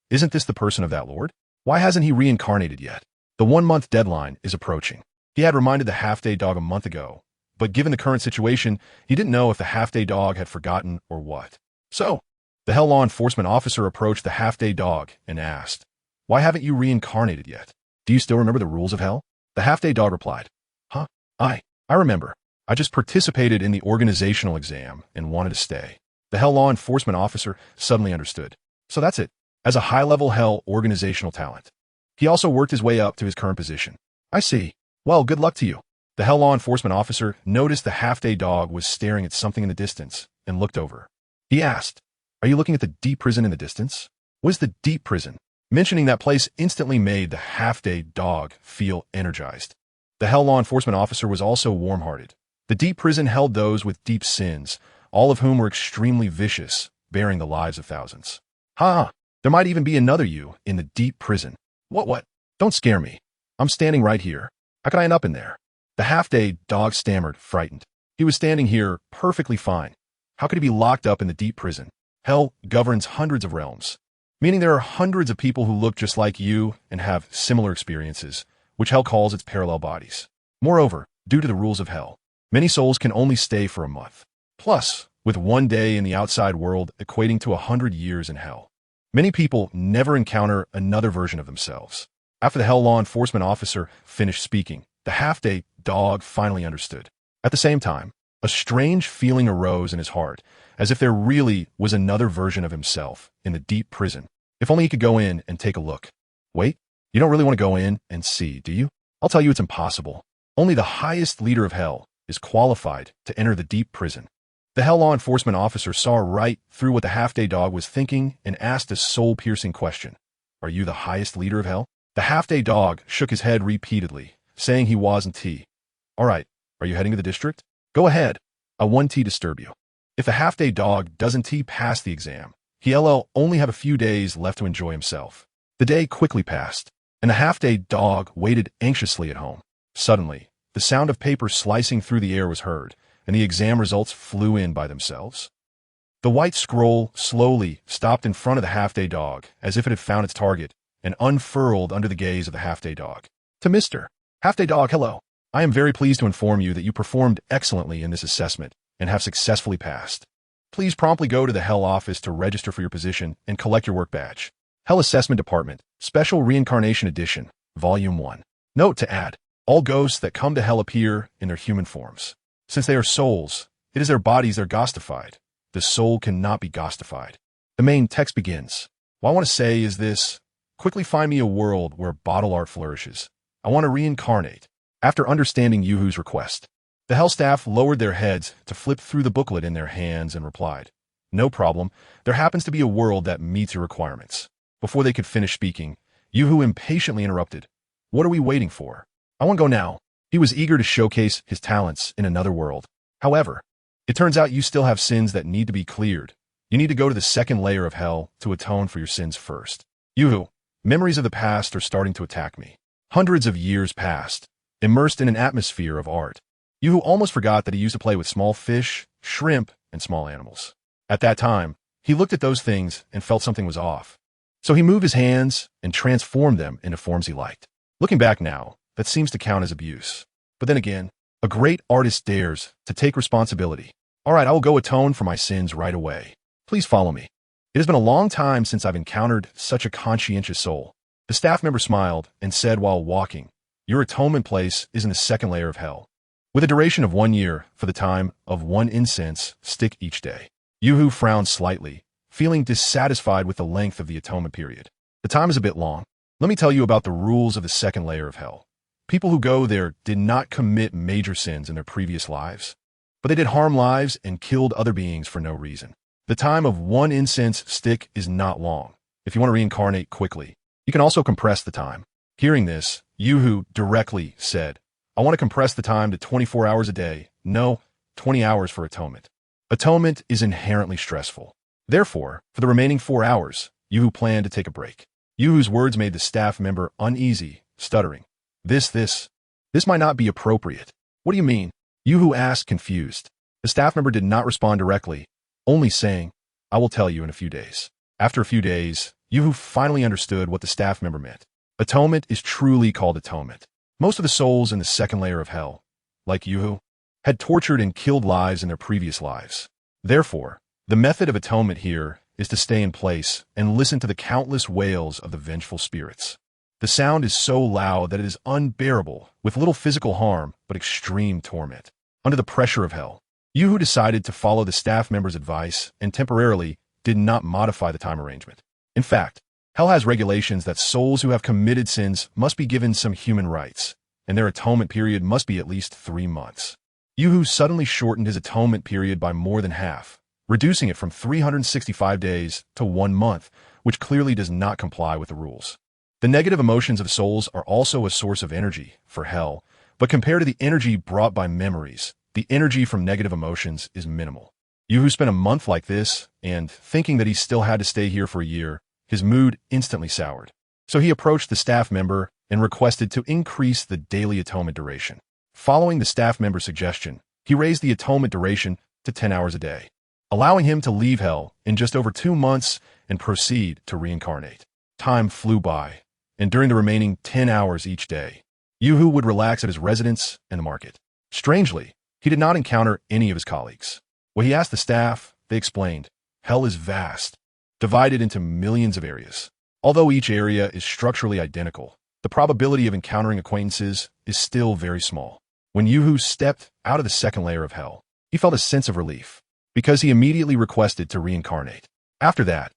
"Isn't this the person of that lord? Why hasn't he reincarnated yet?" The 1-month deadline is approaching. He had reminded the half-day dog a month ago, but given the current situation, he didn't know if the half-day dog had forgotten or what. So, the hell law enforcement officer approached the half-day dog and asked, "Why haven't you reincarnated yet? Do you still remember the rules of hell?" The half-day dog replied, "Huh? I remember. I just participated in the organizational exam and wanted to stay." The hell law enforcement officer suddenly understood. So that's it. As a high-level hell organizational talent, he also worked his way up to his current position. I see. Well, good luck to you. The hell law enforcement officer noticed the half-day dog was staring at something in the distance and looked over. He asked, "Are you looking at the deep prison in the distance?" What is the deep prison? Mentioning that place instantly made the half-day dog feel energized. The hell law enforcement officer was also warm-hearted. The deep prison held those with deep sins, all of whom were extremely vicious, bearing the lives of thousands. Ha! There might even be another you in the deep prison. What? Don't scare me. I'm standing right here. How could I end up in there? The half-day dog stammered, frightened. He was standing here perfectly fine. How could he be locked up in the deep prison? Hell governs hundreds of realms, meaning there are hundreds of people who look just like you and have similar experiences, which hell calls its parallel bodies. Moreover, due to the rules of hell, many souls can only stay for a month. Plus, with 1 day in the outside world equating to 100 years in hell, many people never encounter another version of themselves. After the hell law enforcement officer finished speaking, the half-day dog finally understood. At the same time, a strange feeling arose in his heart, as if there really was another version of himself in the deep prison. If only he could go in and take a look. Wait, you don't really want to go in and see, do you? I'll tell you it's impossible. Only the highest leader of hell is qualified to enter the deep prison. The hell law enforcement officer saw right through what the half-day dog was thinking and asked a soul-piercing question. Are you the highest leader of hell? The half-day dog shook his head repeatedly, saying he wasn't. All right, are you heading to the district? Go ahead. I won't disturb you. If the half-day dog doesn't pass the exam, he'll only have a few days left to enjoy himself. The day quickly passed, and the half-day dog waited anxiously at home. Suddenly, the sound of paper slicing through the air was heard, and the exam results flew in by themselves. The white scroll slowly stopped in front of the half-day dog, as if it had found its target, and unfurled under the gaze of the half-day dog. To Mr. Half-day dog, hello. I am very pleased to inform you that you performed excellently in this assessment and have successfully passed. Please promptly go to the Hell office to register for your position and collect your work badge. Hell Assessment Department, Special Reincarnation Edition, Volume 1. Note to add, all ghosts that come to Hell appear in their human forms. Since they are souls, it is their bodies that are ghostified. The soul cannot be ghostified. The main text begins. What I want to say is this. Quickly find me a world where bottle art flourishes. I want to reincarnate. After understanding Yuhu's request, the Hell staff lowered their heads to flip through the booklet in their hands and replied, "No problem. There happens to be a world that meets your requirements." Before they could finish speaking, Yuhu impatiently interrupted. "What are we waiting for? I want to go now." He was eager to showcase his talents in another world. However, it turns out you still have sins that need to be cleared. You need to go to the second layer of hell to atone for your sins first. Yuhu, memories of the past are starting to attack me. Hundreds of years passed, immersed in an atmosphere of art. Yuhu almost forgot that he used to play with small fish, shrimp, and small animals. At that time, he looked at those things and felt something was off. So he moved his hands and transformed them into forms he liked. Looking back now, that seems to count as abuse. But then again, a great artist dares to take responsibility. All right, I will go atone for my sins right away. Please follow me. It has been a long time since I've encountered such a conscientious soul. The staff member smiled and said while walking, "Your atonement place is in the second layer of hell, with a duration of 1 year for the time of 1 incense stick each day." Yuhu frowned slightly, feeling dissatisfied with the length of the atonement period. "The time is a bit long. Let me tell you about the rules of the second layer of hell. People who go there did not commit major sins in their previous lives, but they did harm lives and killed other beings for no reason. The time of 1 incense stick is not long. If you want to reincarnate quickly, you can also compress the time." Hearing this, Yuhu directly said, "I want to compress the time to 24 hours a day. No, 20 hours for atonement. Atonement is inherently stressful. Therefore, for the remaining 4 hours, Yuhu planned to take a break." Yuhu's words made the staff member uneasy, stuttering. This might not be appropriate." "What do you mean?" Yuhu asked, confused. The staff member did not respond directly, only saying, "I will tell you in a few days." After a few days, Yuhu finally understood what the staff member meant. Atonement is truly called atonement. Most of the souls in the second layer of hell, like Yuhu, had tortured and killed lives in their previous lives. Therefore, the method of atonement here is to stay in place and listen to the countless wails of the vengeful spirits. The sound is so loud that it is unbearable, with little physical harm but extreme torment. Under the pressure of hell, Yuhu decided to follow the staff member's advice and temporarily did not modify the time arrangement. In fact, hell has regulations that souls who have committed sins must be given some human rights, and their atonement period must be at least 3 months. Yuhu suddenly shortened his atonement period by more than half, reducing it from 365 days to 1 month, which clearly does not comply with the rules. The negative emotions of souls are also a source of energy for hell, but compared to the energy brought by memories, the energy from negative emotions is minimal. Yuhu spent a month like this, and thinking that he still had to stay here for a year, his mood instantly soured. So he approached the staff member and requested to increase the daily atonement duration. Following the staff member's suggestion, he raised the atonement duration to 10 hours a day, allowing him to leave hell in just over 2 months and proceed to reincarnate. Time flew by, and during the remaining 10 hours each day, Yuhu would relax at his residence and the market. Strangely, he did not encounter any of his colleagues. When he asked the staff, they explained, "Hell is vast, divided into millions of areas. Although each area is structurally identical, the probability of encountering acquaintances is still very small." When Yuhu stepped out of the second layer of hell, he felt a sense of relief, because he immediately requested to reincarnate. After that,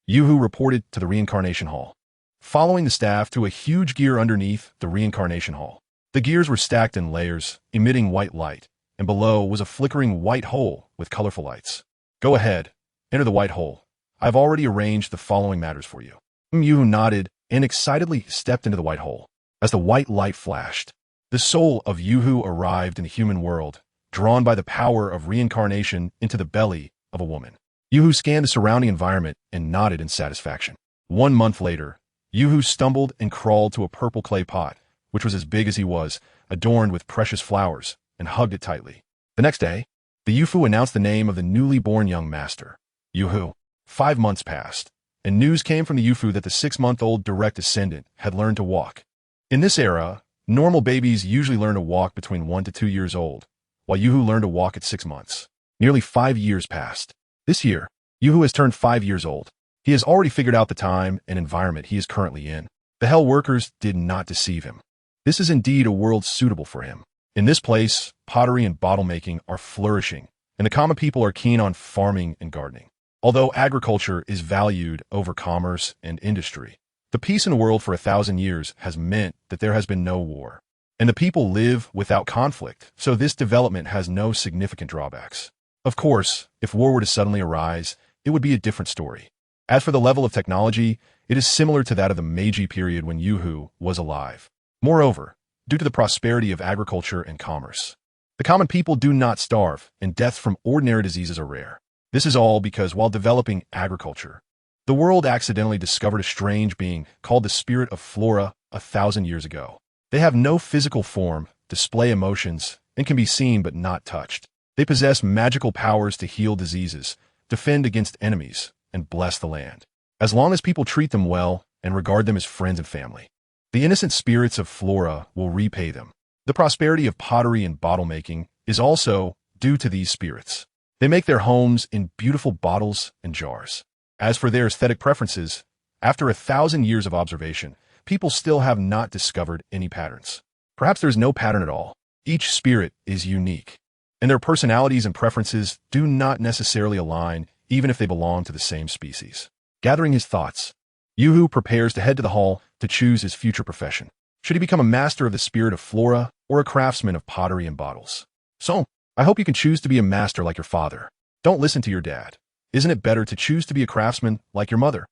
Yuhu reported to the reincarnation hall, following the staff to a huge gear underneath the reincarnation hall. The gears were stacked in layers, emitting white light, and below was a flickering white hole with colorful lights. "Go ahead, enter the white hole. I've already arranged the following matters for you." Yuhu nodded and excitedly stepped into the white hole. As the white light flashed, the soul of Yuhu arrived in the human world, drawn by the power of reincarnation into the belly of a woman. Yuhu scanned the surrounding environment and nodded in satisfaction. 1 month later, Yuhu stumbled and crawled to a purple clay pot, which was as big as he was, adorned with precious flowers, and hugged it tightly. The next day, the Yufu announced the name of the newly born young master, Yuhu. 5 months passed, and news came from the Yufu that the 6-month-old direct descendant had learned to walk. In this era, normal babies usually learn to walk between 1 to 2 years old, while Yuhu learned to walk at 6 months. Nearly 5 years passed. This year, Yuhu has turned 5 years old. He has already figured out the time and environment he is currently in. The hell workers did not deceive him. This is indeed a world suitable for him. In this place, pottery and bottle making are flourishing, and the common people are keen on farming and gardening. Although agriculture is valued over commerce and industry, the peace in the world for 1,000 years has meant that there has been no war, and the people live without conflict, so this development has no significant drawbacks. Of course, if war were to suddenly arise, it would be a different story. As for the level of technology, it is similar to that of the Meiji period when Yuhu was alive. Moreover, due to the prosperity of agriculture and commerce, the common people do not starve, and deaths from ordinary diseases are rare. This is all because while developing agriculture, the world accidentally discovered a strange being called the spirit of flora 1,000 years ago. They have no physical form, display emotions, and can be seen but not touched. They possess magical powers to heal diseases, defend against enemies, and bless the land, as long as people treat them well and regard them as friends and family. The innocent spirits of flora will repay them. The prosperity of pottery and bottle making is also due to these spirits. They make their homes in beautiful bottles and jars. As for their aesthetic preferences, after 1,000 years of observation, people still have not discovered any patterns. Perhaps there's no pattern at all. Each spirit is unique, and their personalities and preferences do not necessarily align, even if they belong to the same species. Gathering his thoughts, Yuhu prepares to head to the hall to choose his future profession. Should he become a master of the spirit of flora or a craftsman of pottery and bottles? So, I hope you can choose to be a master like your father. Don't listen to your dad. Isn't it better to choose to be a craftsman like your mother?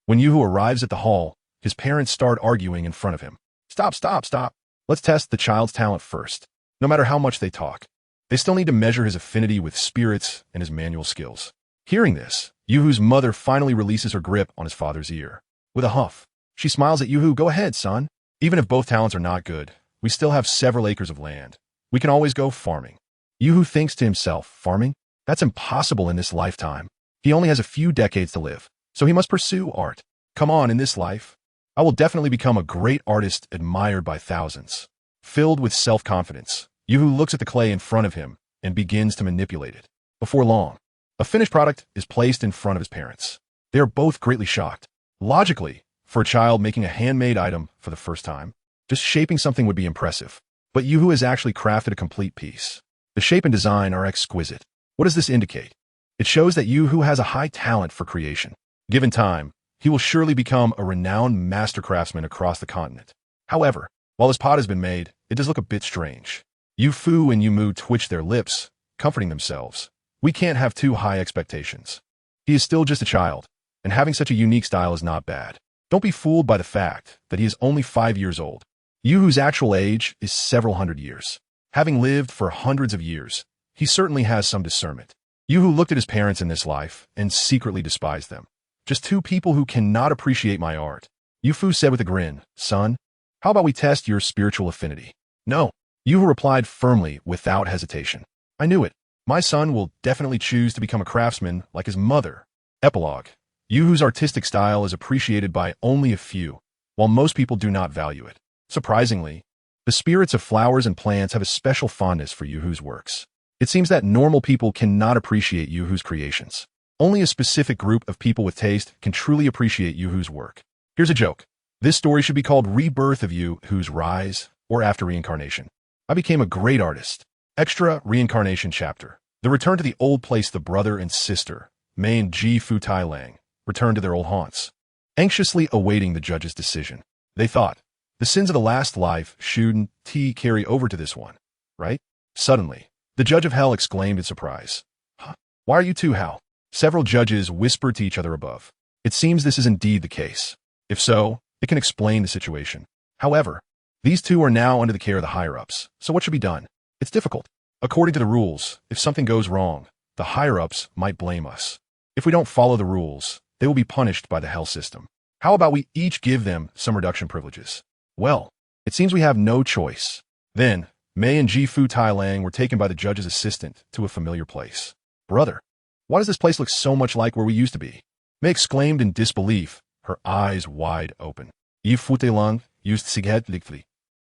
When Yuhu arrives at the hall, his parents start arguing in front of him. Stop, stop, stop. Let's test the child's talent first. No matter how much they talk, they still need to measure his affinity with spirits and his manual skills. Hearing this, Yuhu's mother finally releases her grip on his father's ear. With a huff, she smiles at Yuhu. Go ahead, son. Even if both talents are not good, we still have several acres of land. We can always go farming. Yuhu thinks to himself, farming? That's impossible in this lifetime. He only has a few decades to live, so he must pursue art. Come on, in this life, I will definitely become a great artist admired by thousands. Filled with self-confidence, Yuhu looks at the clay in front of him and begins to manipulate it. Before long, a finished product is placed in front of his parents. They are both greatly shocked. Logically, for a child making a handmade item for the first time, just shaping something would be impressive. But Yuhu has actually crafted a complete piece. The shape and design are exquisite. What does this indicate? It shows that Yuhu has a high talent for creation. Given time, he will surely become a renowned master craftsman across the continent. However, while his pot has been made, it does look a bit strange. Yufu and Yumu twitch their lips, comforting themselves. We can't have too high expectations. He is still just a child, and having such a unique style is not bad. Don't be fooled by the fact that he is only 5 years old. Yuhu's actual age is several hundred years. Having lived for hundreds of years, he certainly has some discernment. Yuhu looked at his parents in this life and secretly despised them. Just two people who cannot appreciate my art. Yufu said with a grin, son, how about we test your spiritual affinity? No. Yuhu replied firmly without hesitation. I knew it. My son will definitely choose to become a craftsman like his mother. Epilogue. Yuhu's artistic style is appreciated by only a few, while most people do not value it. Surprisingly, the spirits of flowers and plants have a special fondness for Yuhu's works. It seems that normal people cannot appreciate Yuhu's creations. Only a specific group of people with taste can truly appreciate Yuhu's work. Here's a joke. This story should be called Rebirth of Yuhu's Rise or After Reincarnation. I became a great artist. Extra Reincarnation Chapter. The return to the old place. The brother and sister, Mei and Ji Futai Lang, returned to their old haunts, anxiously awaiting the judge's decision. They thought, the sins of the last life shouldn't carry over to this one, right? Suddenly, the judge of hell exclaimed in surprise. Huh? Why are you two how? Several judges whispered to each other above. It seems this is indeed the case. If so, it can explain the situation. However, these two are now under the care of the higher-ups, so what should be done? It's difficult. According to the rules, if something goes wrong, the higher-ups might blame us. If we don't follow the rules, they will be punished by the hell system. How about we each give them some reduction privileges? Well, it seems we have no choice. Then, Mei and Ji Fu Tai Lang were taken by the judge's assistant to a familiar place. Brother, why does this place look so much like where we used to be? Mei exclaimed in disbelief, her eyes wide open. Yi Fu Tai Lang used Sighet Ligtli.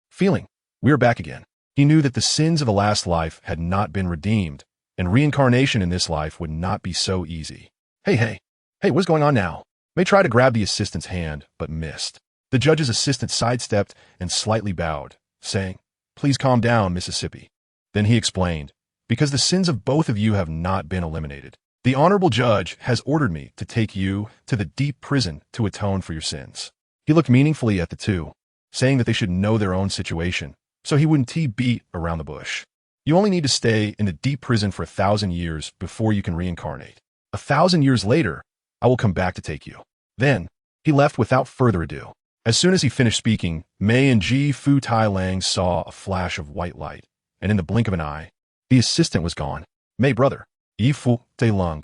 Feeling, we are back again. He knew that the sins of the last life had not been redeemed, and reincarnation in this life would not be so easy. Hey, what's going on now? Mei tried to grab the assistant's hand, but missed. The judge's assistant sidestepped and slightly bowed, saying, Please calm down, Mississippi. Then he explained, because the sins of both of you have not been eliminated. The honorable judge has ordered me to take you to the deep prison to atone for your sins. He looked meaningfully at the two, saying that they should know their own situation, so he wouldn't beat around the bush. You only need to stay in the deep prison for 1,000 years before you can reincarnate. 1,000 years later, I will come back to take you. Then, he left without further ado. As soon as he finished speaking, Mei and Ji Fu Tai Lang saw a flash of white light, and in the blink of an eye, the assistant was gone. Mei, brother, Yi Fu Tai Lang.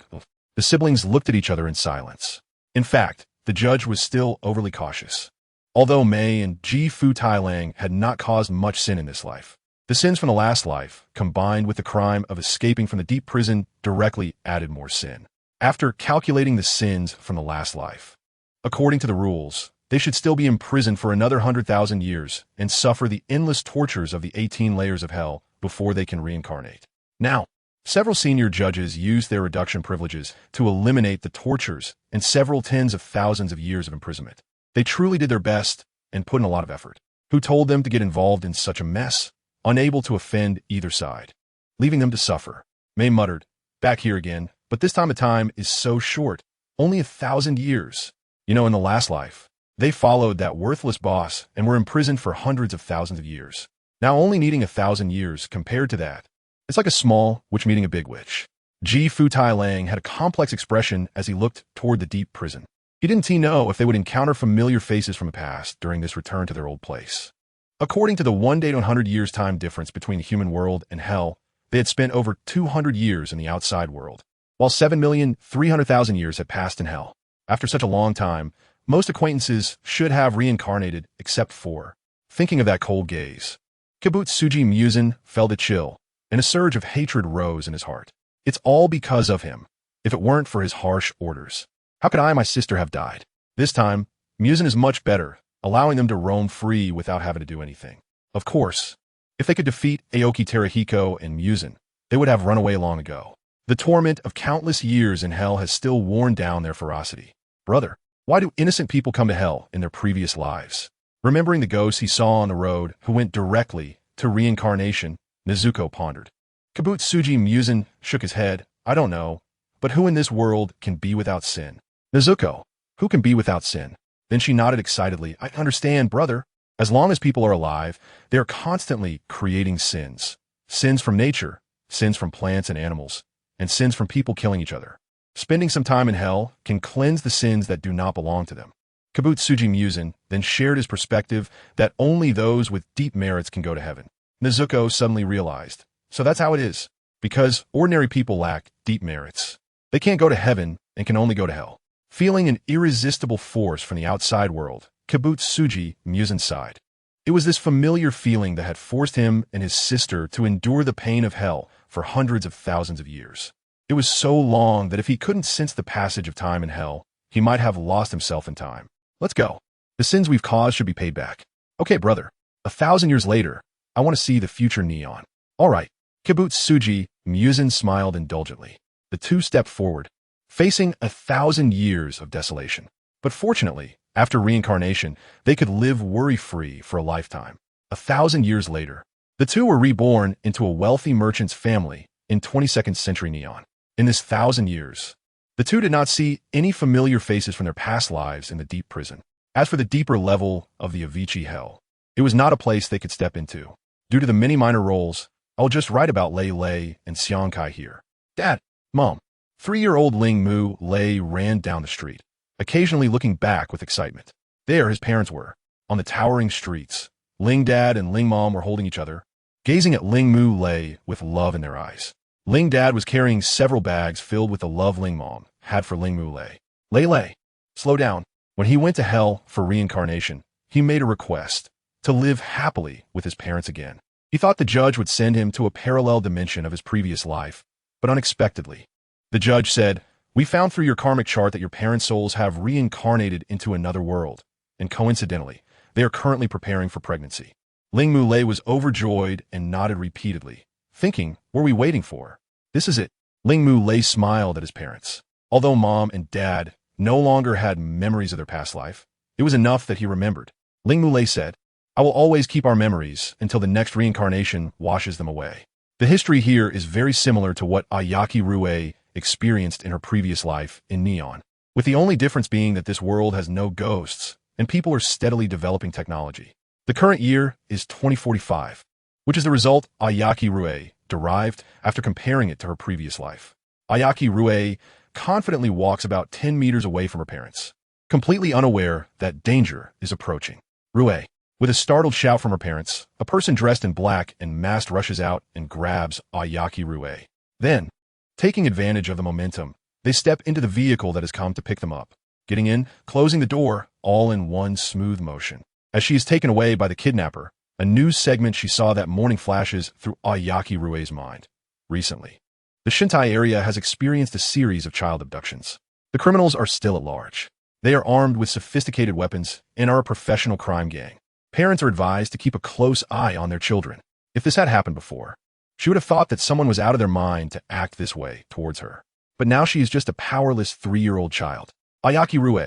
The siblings looked at each other in silence. In fact, the judge was still overly cautious. Although Mei and Ji Fu Tai Lang had not caused much sin in this life, the sins from the last life, combined with the crime of escaping from the deep prison, directly added more sin. After calculating the sins from the last life, according to the rules, they should still be imprisoned for another 100,000 years and suffer the endless tortures of the 18 layers of hell before they can reincarnate. Now, several senior judges used their reduction privileges to eliminate the tortures and several tens of thousands of years of imprisonment. They truly did their best and put in a lot of effort. Who told them to get involved in such a mess? Unable to offend either side. Leaving them to suffer. May muttered, back here again, but this time is so short. Only 1,000 years. You know, in the last life, they followed that worthless boss and were imprisoned for hundreds of thousands of years. Now only needing 1,000 years compared to that. It's like a small witch meeting a big witch. Ji Futai Lang had a complex expression as he looked toward the deep prison. He didn't know if they would encounter familiar faces from the past during this return to their old place. According to the 1 day to 100 years time difference between the human world and hell, they had spent over 200 years in the outside world, while 7,300,000 years had passed in hell. After such a long time, most acquaintances should have reincarnated except for, thinking of that cold gaze. Kibutsuji Muzan felt a chill, and a surge of hatred rose in his heart. It's all because of him. If it weren't for his harsh orders, how could I and my sister have died? This time, Muzan is much better, allowing them to roam free without having to do anything. Of course, if they could defeat Aoki Terahiko and Muzan, they would have run away long ago. The torment of countless years in hell has still worn down their ferocity. Brother, why do innocent people come to hell in their previous lives? Remembering the ghosts he saw on the road who went directly to reincarnation, Nezuko pondered. Kibutsuji Muzan shook his head. I don't know, but who in this world can be without sin? Nezuko, who can be without sin? Then she nodded excitedly. I understand, brother. As long as people are alive, they are constantly creating sins. Sins from nature, sins from plants and animals, and sins from people killing each other. Spending some time in hell can cleanse the sins that do not belong to them. Kibutsuji Muzan then shared his perspective that only those with deep merits can go to heaven. Nezuko suddenly realized. So that's how it is. Because ordinary people lack deep merits. They can't go to heaven and can only go to hell. Feeling an irresistible force from the outside world, Kibutsuji Muzan sighed. It was this familiar feeling that had forced him and his sister to endure the pain of hell for hundreds of thousands of years. It was so long that if he couldn't sense the passage of time in hell, he might have lost himself in time. Let's go. The sins we've caused should be paid back. Okay, brother. 1,000 years later, I want to see the future Neon. All right. Kibutsuji Muzan smiled indulgently. The two stepped forward, facing 1,000 years of desolation. But fortunately, after reincarnation, they could live worry-free for a lifetime. 1,000 years later, the two were reborn into a wealthy merchant's family in 22nd century Neon. In this 1,000 years, the two did not see any familiar faces from their past lives in the deep prison. As for the deeper level of the Avicii hell, it was not a place they could step into. Due to the many minor roles, I'll just write about Lei Lei and Xiang Kai here. Dad, Mom. 3-year-old Ling Mu Lei ran down the street, occasionally looking back with excitement. There his parents were, on the towering streets. Ling Dad and Ling Mom were holding each other, gazing at Ling Mu Lei with love in their eyes. Ling Dad was carrying several bags filled with the love Ling Mom had for Ling Mu Lei. Lei, slow down. When he went to hell for reincarnation, he made a request to live happily with his parents again. He thought the judge would send him to a parallel dimension of his previous life, but unexpectedly, the judge said, we found through your karmic chart that your parents' souls have reincarnated into another world, and coincidentally, they are currently preparing for pregnancy. Ling Mu Lei was overjoyed and nodded repeatedly, thinking, what are we waiting for? This is it. Ling Mu Lei smiled at his parents. Although Mom and Dad no longer had memories of their past life, it was enough that he remembered. Ling Mu Lei said, I will always keep our memories until the next reincarnation washes them away. The history here is very similar to what Ayaki Rue experienced in her previous life in Neon, with the only difference being that this world has no ghosts and people are steadily developing technology. The current year is 2045, which is the result Ayaki Rue derived after comparing it to her previous life. Ayaki Rue confidently walks about 10 meters away from her parents, completely unaware that danger is approaching. Rue, with a startled shout from her parents, a person dressed in black and masked rushes out and grabs Ayaki Rue. Then, taking advantage of the momentum, they step into the vehicle that has come to pick them up, getting in, closing the door, all in one smooth motion. As she is taken away by the kidnapper, a news segment she saw that morning flashes through Ayaki Rue's mind. Recently, the Shintai area has experienced a series of child abductions. The criminals are still at large. They are armed with sophisticated weapons and are a professional crime gang. Parents are advised to keep a close eye on their children. If this had happened before, she would have thought that someone was out of their mind to act this way towards her. But now she is just a powerless 3-year-old child. Ayaki Rue,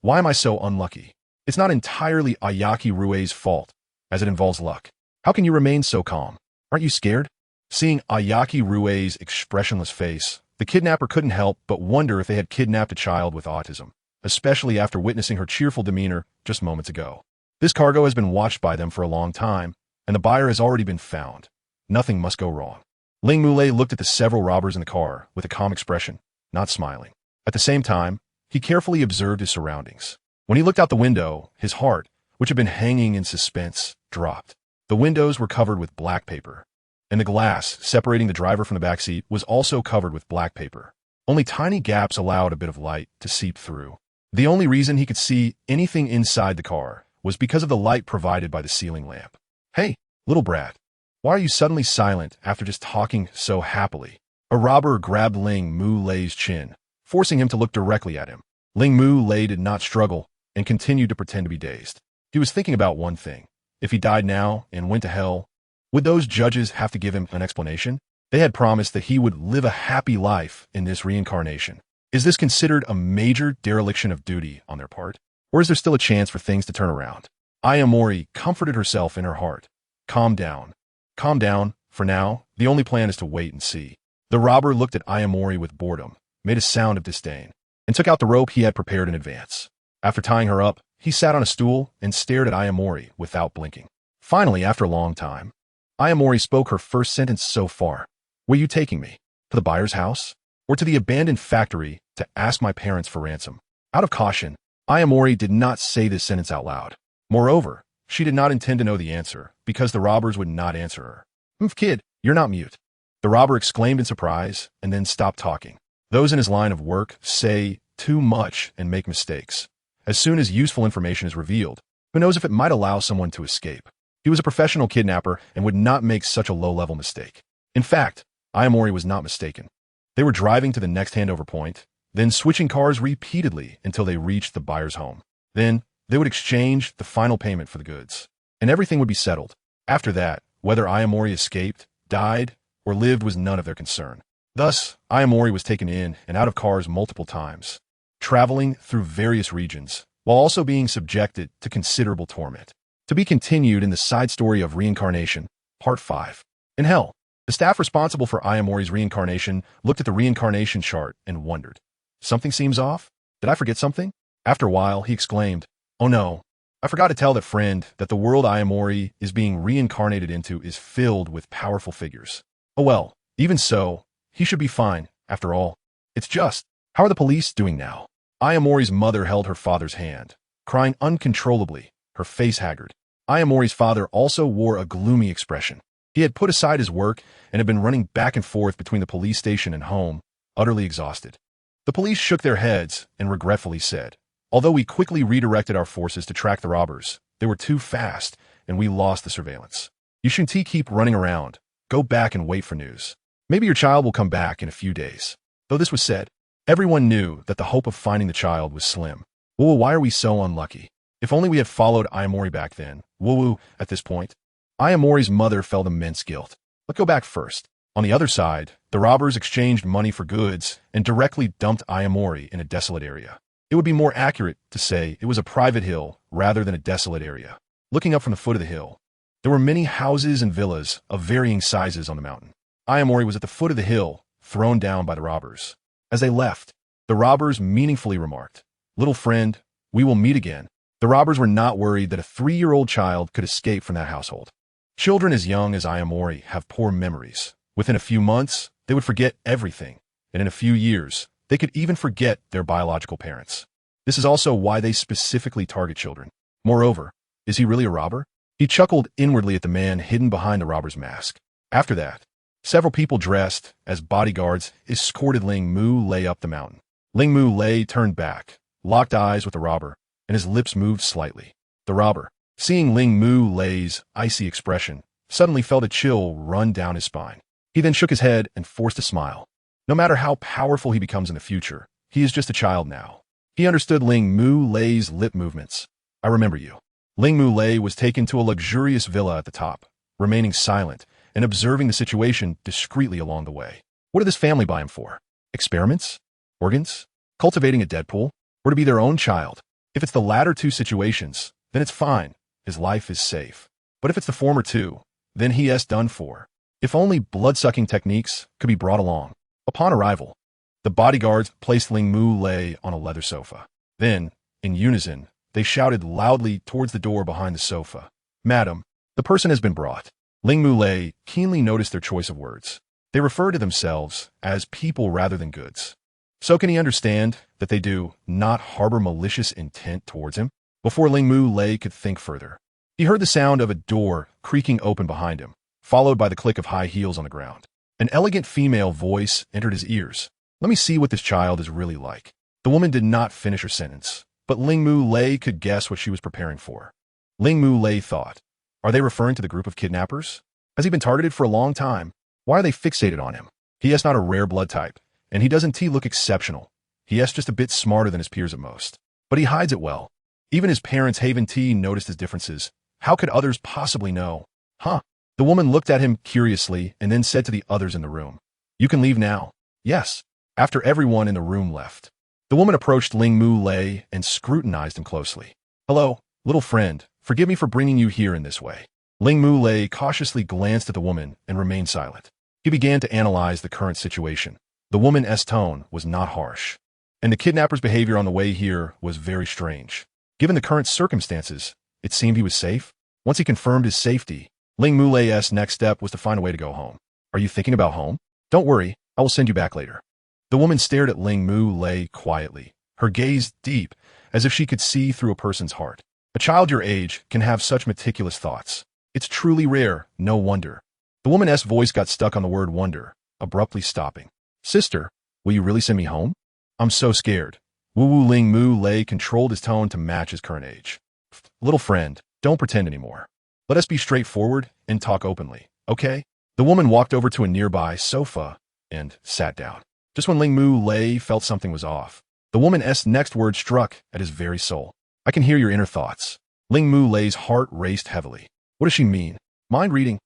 why am I so unlucky? It's not entirely Ayaki Rue's fault, as it involves luck. How can you remain so calm? Aren't you scared? Seeing Ayaki Rue's expressionless face, the kidnapper couldn't help but wonder if they had kidnapped a child with autism, especially after witnessing her cheerful demeanor just moments ago. This cargo has been watched by them for a long time, and the buyer has already been found. Nothing must go wrong. Ling Mulei looked at the several robbers in the car with a calm expression, not smiling. At the same time, he carefully observed his surroundings. When he looked out the window, his heart, which had been hanging in suspense, dropped. The windows were covered with black paper, and the glass separating the driver from the back seat was also covered with black paper. Only tiny gaps allowed a bit of light to seep through. The only reason he could see anything inside the car was because of the light provided by the ceiling lamp. Hey, little brat, why are you suddenly silent after just talking so happily? A robber grabbed Ling Mu-Lei's chin, forcing him to look directly at him. Ling Mu-Lei did not struggle and continued to pretend to be dazed. He was thinking about one thing. If he died now and went to hell, would those judges have to give him an explanation? They had promised that he would live a happy life in this reincarnation. Is this considered a major dereliction of duty on their part? Or is there still a chance for things to turn around? Ayamori comforted herself in her heart. Calm down. Calm down. For now, the only plan is to wait and see. The robber looked at Ayamori with boredom, made a sound of disdain, and took out the rope he had prepared in advance. After tying her up, he sat on a stool and stared at Ayamori without blinking. Finally, after a long time, Ayamori spoke her first sentence so far. Were you taking me? To the buyer's house? Or to the abandoned factory to ask my parents for ransom? Out of caution, Ayamori did not say this sentence out loud. Moreover, she did not intend to know the answer, because the robbers would not answer her. Kid, you're not mute. The robber exclaimed in surprise, and then stopped talking. Those in his line of work say too much and make mistakes. As soon as useful information is revealed, who knows if it might allow someone to escape? He was a professional kidnapper and would not make such a low-level mistake. In fact, Ayamori was not mistaken. They were driving to the next handover point, then switching cars repeatedly until they reached the buyer's home. Then, they would exchange the final payment for the goods, and everything would be settled. After that, whether Ayamori escaped, died, or lived was none of their concern. Thus, Ayamori was taken in and out of cars multiple times, traveling through various regions, while also being subjected to considerable torment. To be continued in the side story of Reincarnation, Part 5. In hell, the staff responsible for Ayamori's reincarnation looked at the reincarnation chart and wondered. Something seems off? Did I forget something? After a while, he exclaimed, Oh no, I forgot to tell that friend that the world Ayamori is being reincarnated into is filled with powerful figures. Oh well, even so, he should be fine, after all. It's just, how are the police doing now? Ayamori's mother held her father's hand, crying uncontrollably, her face haggard. Ayamori's father also wore a gloomy expression. He had put aside his work and had been running back and forth between the police station and home, utterly exhausted. The police shook their heads and regretfully said, Although we quickly redirected our forces to track the robbers, they were too fast and we lost the surveillance. You shouldn't keep running around. Go back and wait for news. Maybe your child will come back in a few days. Though this was said, everyone knew that the hope of finding the child was slim. Woo, why are we so unlucky? If only we had followed Ayamori back then. Woo, at this point. Ayamori's mother felt immense guilt. Let's go back first. On the other side, the robbers exchanged money for goods and directly dumped Ayamori in a desolate area. It would be more accurate to say it was a private hill rather than a desolate area. Looking up from the foot of the hill, there were many houses and villas of varying sizes on the mountain. Ayamori was at the foot of the hill, thrown down by the robbers. As they left, the robbers meaningfully remarked, Little friend, we will meet again. The robbers were not worried that a 3-year-old child could escape from that household. Children as young as Ayamori have poor memories. Within a few months, they would forget everything, and in a few years, they could even forget their biological parents. This is also why they specifically target children. Moreover, is he really a robber? He chuckled inwardly at the man hidden behind the robber's mask. After that, several people dressed as bodyguards escorted Ling Mu-Lei up the mountain. Ling Mu-Lei turned back, locked eyes with the robber, and his lips moved slightly. The robber, seeing Ling Mu-Lei's icy expression, suddenly felt a chill run down his spine. He then shook his head and forced a smile. No matter how powerful he becomes in the future, he is just a child now. He understood Ling Mu-Lei's lip movements. I remember you. Ling Mu-Lei was taken to a luxurious villa at the top, remaining silent and observing the situation discreetly along the way. What did this family buy him for? Experiments? Organs? Cultivating a Deadpool? Or to be their own child? If it's the latter two situations, then it's fine. His life is safe. But if it's the former two, then he is done for. If only blood-sucking techniques could be brought along. Upon arrival, the bodyguards placed Ling Mu Lei on a leather sofa. Then, in unison, they shouted loudly towards the door behind the sofa. "Madam, the person has been brought." Ling Mu Lei keenly noticed their choice of words. They refer to themselves as people rather than goods. So can he understand that they do not harbor malicious intent towards him? Before Ling Mu Lei could think further, he heard the sound of a door creaking open behind him, followed by the click of high heels on the ground. An elegant female voice entered his ears. "Let me see what this child is really like." The woman did not finish her sentence, but Ling Mu Lei could guess what she was preparing for. Ling Mu Lei thought, are they referring to the group of kidnappers? Has he been targeted for a long time? Why are they fixated on him? He is not a rare blood type, and he doesn't look exceptional. He is just a bit smarter than his peers at most. But he hides it well. Even his parents Haven T noticed his differences. How could others possibly know? Huh? The woman looked at him curiously and then said to the others in the room, "You can leave now." "Yes." After everyone in the room left, the woman approached Ling Mu Lei and scrutinized him closely. "Hello, little friend. Forgive me for bringing you here in this way." Ling Mu Lei cautiously glanced at the woman and remained silent. He began to analyze the current situation. The woman's tone was not harsh, and the kidnapper's behavior on the way here was very strange. Given the current circumstances, it seemed he was safe. Once he confirmed his safety, Ling Mu Lei's next step was to find a way to go home. "Are you thinking about home?" "Don't worry, I will send you back later." The woman stared at Ling Mu Lei quietly, her gaze deep, as if she could see through a person's heart. A child your age can have such meticulous thoughts. It's truly rare, no wonder. The woman's voice got stuck on the word wonder, abruptly stopping. "Sister, will you really send me home? I'm so scared." Wu Ling Mu Lei controlled his tone to match his current age. "Little friend, don't pretend anymore. Let us be straightforward and talk openly, okay?" The woman walked over to a nearby sofa and sat down. Just when Ling Mu Lei felt something was off, the woman's next word struck at his very soul. "I can hear your inner thoughts." Ling Mu Lei's heart raced heavily. What does she mean? Mind reading?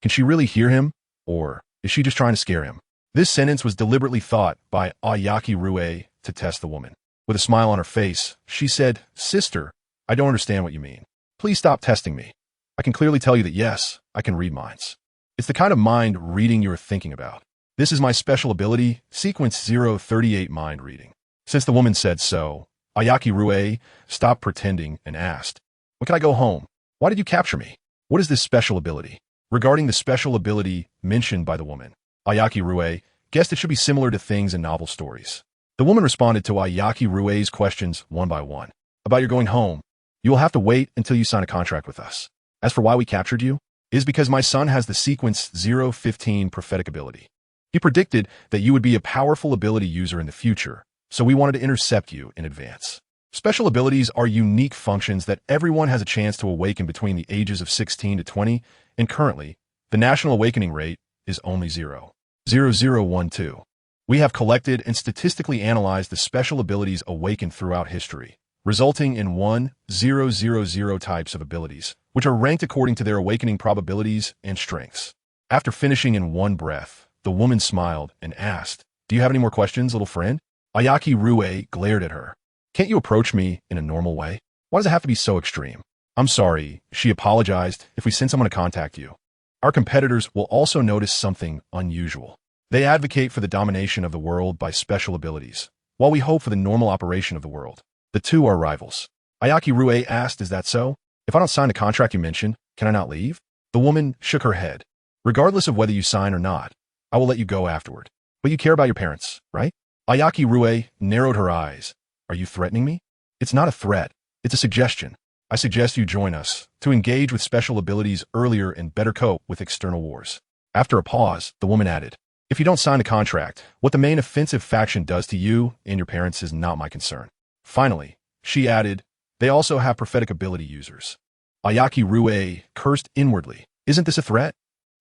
Can she really hear him? Or is she just trying to scare him? This sentence was deliberately thought by Aoki Rue to test the woman. With a smile on her face, she said, "Sister, I don't understand what you mean. Please stop testing me. I can clearly tell you that yes, I can read minds. It's the kind of mind reading you're thinking about. This is my special ability, Sequence 038 mind reading." Since the woman said so, Aoki Rue stopped pretending and asked, "When can I go home? Why did you capture me? What is this special ability?" Regarding the special ability mentioned by the woman, Aoki Rue guessed it should be similar to things in novel stories. The woman responded to Aoki Rue's questions one by one. "About your going home, you will have to wait until you sign a contract with us. As for why we captured you, it is because my son has the Sequence 015 prophetic ability. He predicted that you would be a powerful ability user in the future, so we wanted to intercept you in advance. Special abilities are unique functions that everyone has a chance to awaken between the ages of 16 to 20, and currently, the national awakening rate is only 0.0012. We have collected and statistically analyzed the special abilities awakened throughout history, resulting in 1,000 types of abilities, which are ranked according to their awakening probabilities and strengths." After finishing in one breath, the woman smiled and asked, "Do you have any more questions, little friend?" Aoki Rue glared at her. "Can't you approach me in a normal way? Why does it have to be so extreme?" "I'm sorry," she apologized, "if we send someone to contact you. Our competitors will also notice something unusual. They advocate for the domination of the world by special abilities, while we hope for the normal operation of the world. The two are rivals." Aoki Rue asked, "Is that so? If I don't sign the contract you mentioned, can I not leave?" The woman shook her head. "Regardless of whether you sign or not, I will let you go afterward. But you care about your parents, right?" Aoki Rue narrowed her eyes. "Are you threatening me?" "It's not a threat. It's a suggestion. I suggest you join us to engage with special abilities earlier and better cope with external wars." After a pause, the woman added, "If you don't sign the contract, what the main offensive faction does to you and your parents is not my concern." Finally, she added, "They also have prophetic ability users." Aoki Rue cursed inwardly. Isn't this a threat?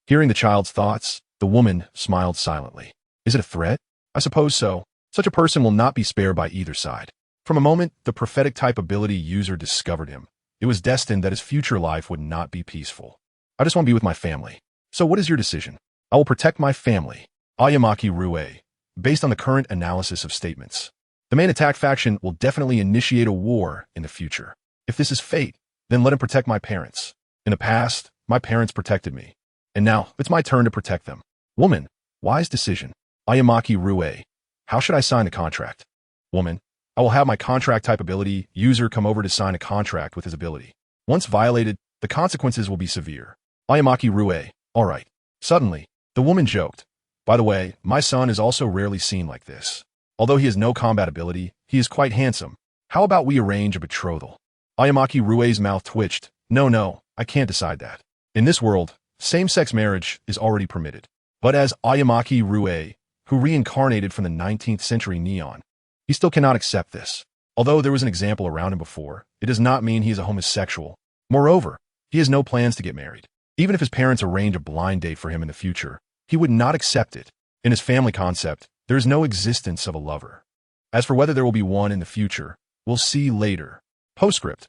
Hearing the child's thoughts, the woman smiled silently. Is it a threat? I suppose so. Such a person will not be spared by either side. From a moment the prophetic type ability user discovered him, it was destined that his future life would not be peaceful. I just want to be with my family. So what is your decision? I will protect my family. Aoki Rue, based on the current analysis of statements. The main attack faction will definitely initiate a war in the future. If this is fate, then let him protect my parents. In the past, my parents protected me. And now, it's my turn to protect them. Woman, wise decision. Ayamaki Rue. How should I sign the contract? Woman, I will have my contract type ability user come over to sign a contract with his ability. Once violated, the consequences will be severe. Ayamaki Rue. Alright. Suddenly, the woman joked. By the way, my son is also rarely seen like this. Although he has no combat ability, he is quite handsome. How about we arrange a betrothal? Ayamaki Rue's mouth twitched. No, I can't decide that. In this world, same-sex marriage is already permitted. But as Ayamaki Rue, who reincarnated from the 19th century Neon, he still cannot accept this. Although there was an example around him before, it does not mean he is a homosexual. Moreover, he has no plans to get married. Even if his parents arrange a blind date for him in the future, he would not accept it. In his family concept, there is no existence of a lover. As for whether there will be one in the future, we'll see later. Postscript.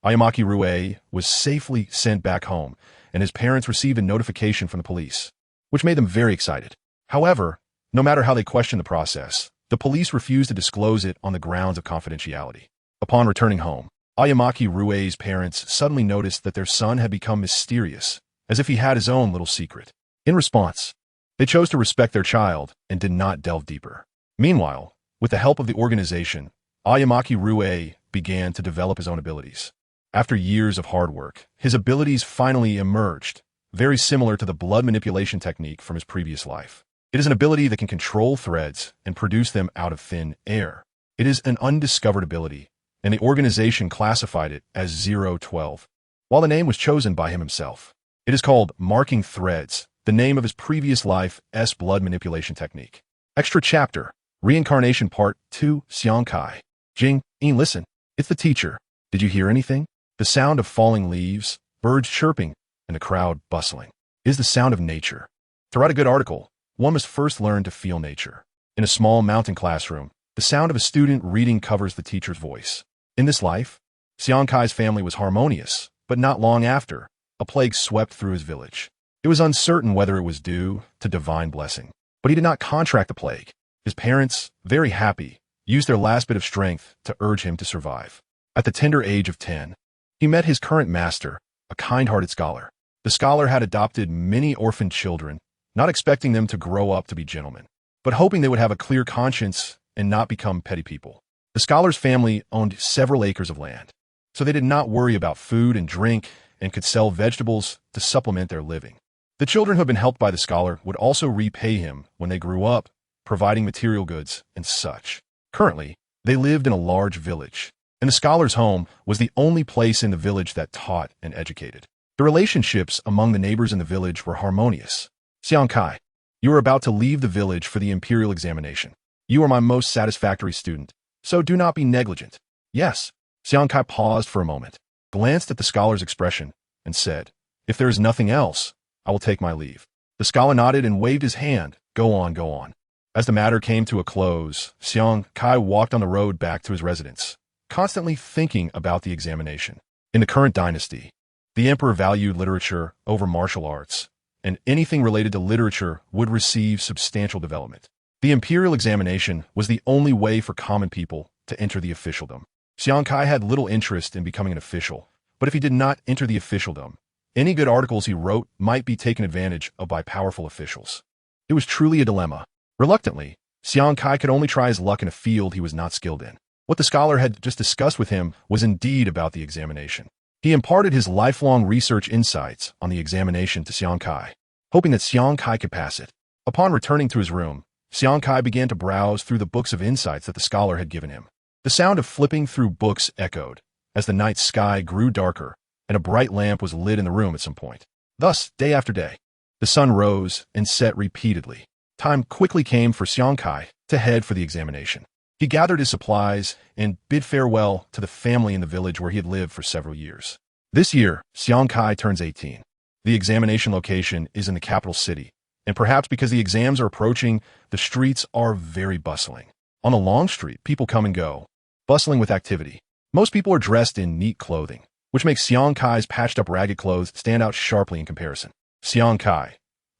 Ayamaki Rue was safely sent back home, and his parents received a notification from the police, which made them very excited. However, no matter how they questioned the process, the police refused to disclose it on the grounds of confidentiality. Upon returning home, Ayamaki Rue's parents suddenly noticed that their son had become mysterious, as if he had his own little secret. In response, they chose to respect their child and did not delve deeper. Meanwhile, with the help of the organization, Ayamaki Rue began to develop his own abilities. After years of hard work, his abilities finally emerged, very similar to the blood manipulation technique from his previous life. It is an ability that can control threads and produce them out of thin air. It is an undiscovered ability, and the organization classified it as 012, while the name was chosen by him himself. It is called Marking Threads, the name of his previous life's blood manipulation technique. Extra Chapter, Reincarnation Part 2, Xiangkai. Jing, listen, it's the teacher. Did you hear anything? The sound of falling leaves, birds chirping, and the crowd bustling is the sound of nature. To write a good article, one must first learn to feel nature. In a small mountain classroom, the sound of a student reading covers the teacher's voice. In this life, Xiangkai's family was harmonious, but not long after, a plague swept through his village. It was uncertain whether it was due to divine blessing, but he did not contract the plague. His parents, very happy, used their last bit of strength to urge him to survive. At the tender age of 10, he met his current master, a kind-hearted scholar. The scholar had adopted many orphaned children, not expecting them to grow up to be gentlemen, but hoping they would have a clear conscience and not become petty people. The scholar's family owned several acres of land, so they did not worry about food and drink and could sell vegetables to supplement their living. The children who had been helped by the scholar would also repay him when they grew up, providing material goods and such. Currently, they lived in a large village, and the scholar's home was the only place in the village that taught and educated. The relationships among the neighbors in the village were harmonious. Xiangkai, you are about to leave the village for the imperial examination. You are my most satisfactory student, so do not be negligent. Yes. Xiangkai paused for a moment, glanced at the scholar's expression, and said, if there is nothing else, I will take my leave. The scholar nodded and waved his hand. Go on, go on. As the matter came to a close, Xiangkai walked on the road back to his residence, constantly thinking about the examination. In the current dynasty, the emperor valued literature over martial arts, and anything related to literature would receive substantial development. The imperial examination was the only way for common people to enter the officialdom. Xiangkai had little interest in becoming an official, but if he did not enter the officialdom, any good articles he wrote might be taken advantage of by powerful officials. It was truly a dilemma. Reluctantly, Xiangkai could only try his luck in a field he was not skilled in. What the scholar had just discussed with him was indeed about the examination. He imparted his lifelong research insights on the examination to Xiangkai, hoping that Xiangkai could pass it. Upon returning to his room, Xiangkai began to browse through the books of insights that the scholar had given him. The sound of flipping through books echoed as the night sky grew darker and a bright lamp was lit in the room at some point. Thus, day after day, the sun rose and set repeatedly. Time quickly came for Xiangkai to head for the examination. He gathered his supplies and bid farewell to the family in the village where he had lived for several years. This year, Xiangkai turns 18. The examination location is in the capital city, and perhaps because the exams are approaching, the streets are very bustling. On a long street, people come and go, bustling with activity. Most people are dressed in neat clothing, which makes Xiangkai's patched-up ragged clothes stand out sharply in comparison. Xiangkai.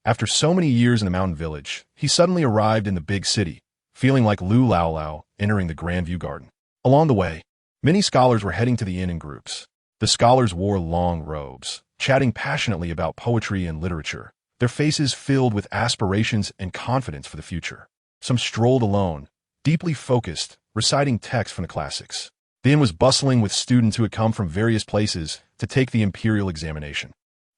After so many years in the mountain village, he suddenly arrived in the big city, feeling like Lu Lao Lao entering the Grand View Garden. Along the way, many scholars were heading to the inn in groups. The scholars wore long robes, chatting passionately about poetry and literature, their faces filled with aspirations and confidence for the future. Some strolled alone, deeply focused, reciting texts from the classics. The inn was bustling with students who had come from various places to take the imperial examination.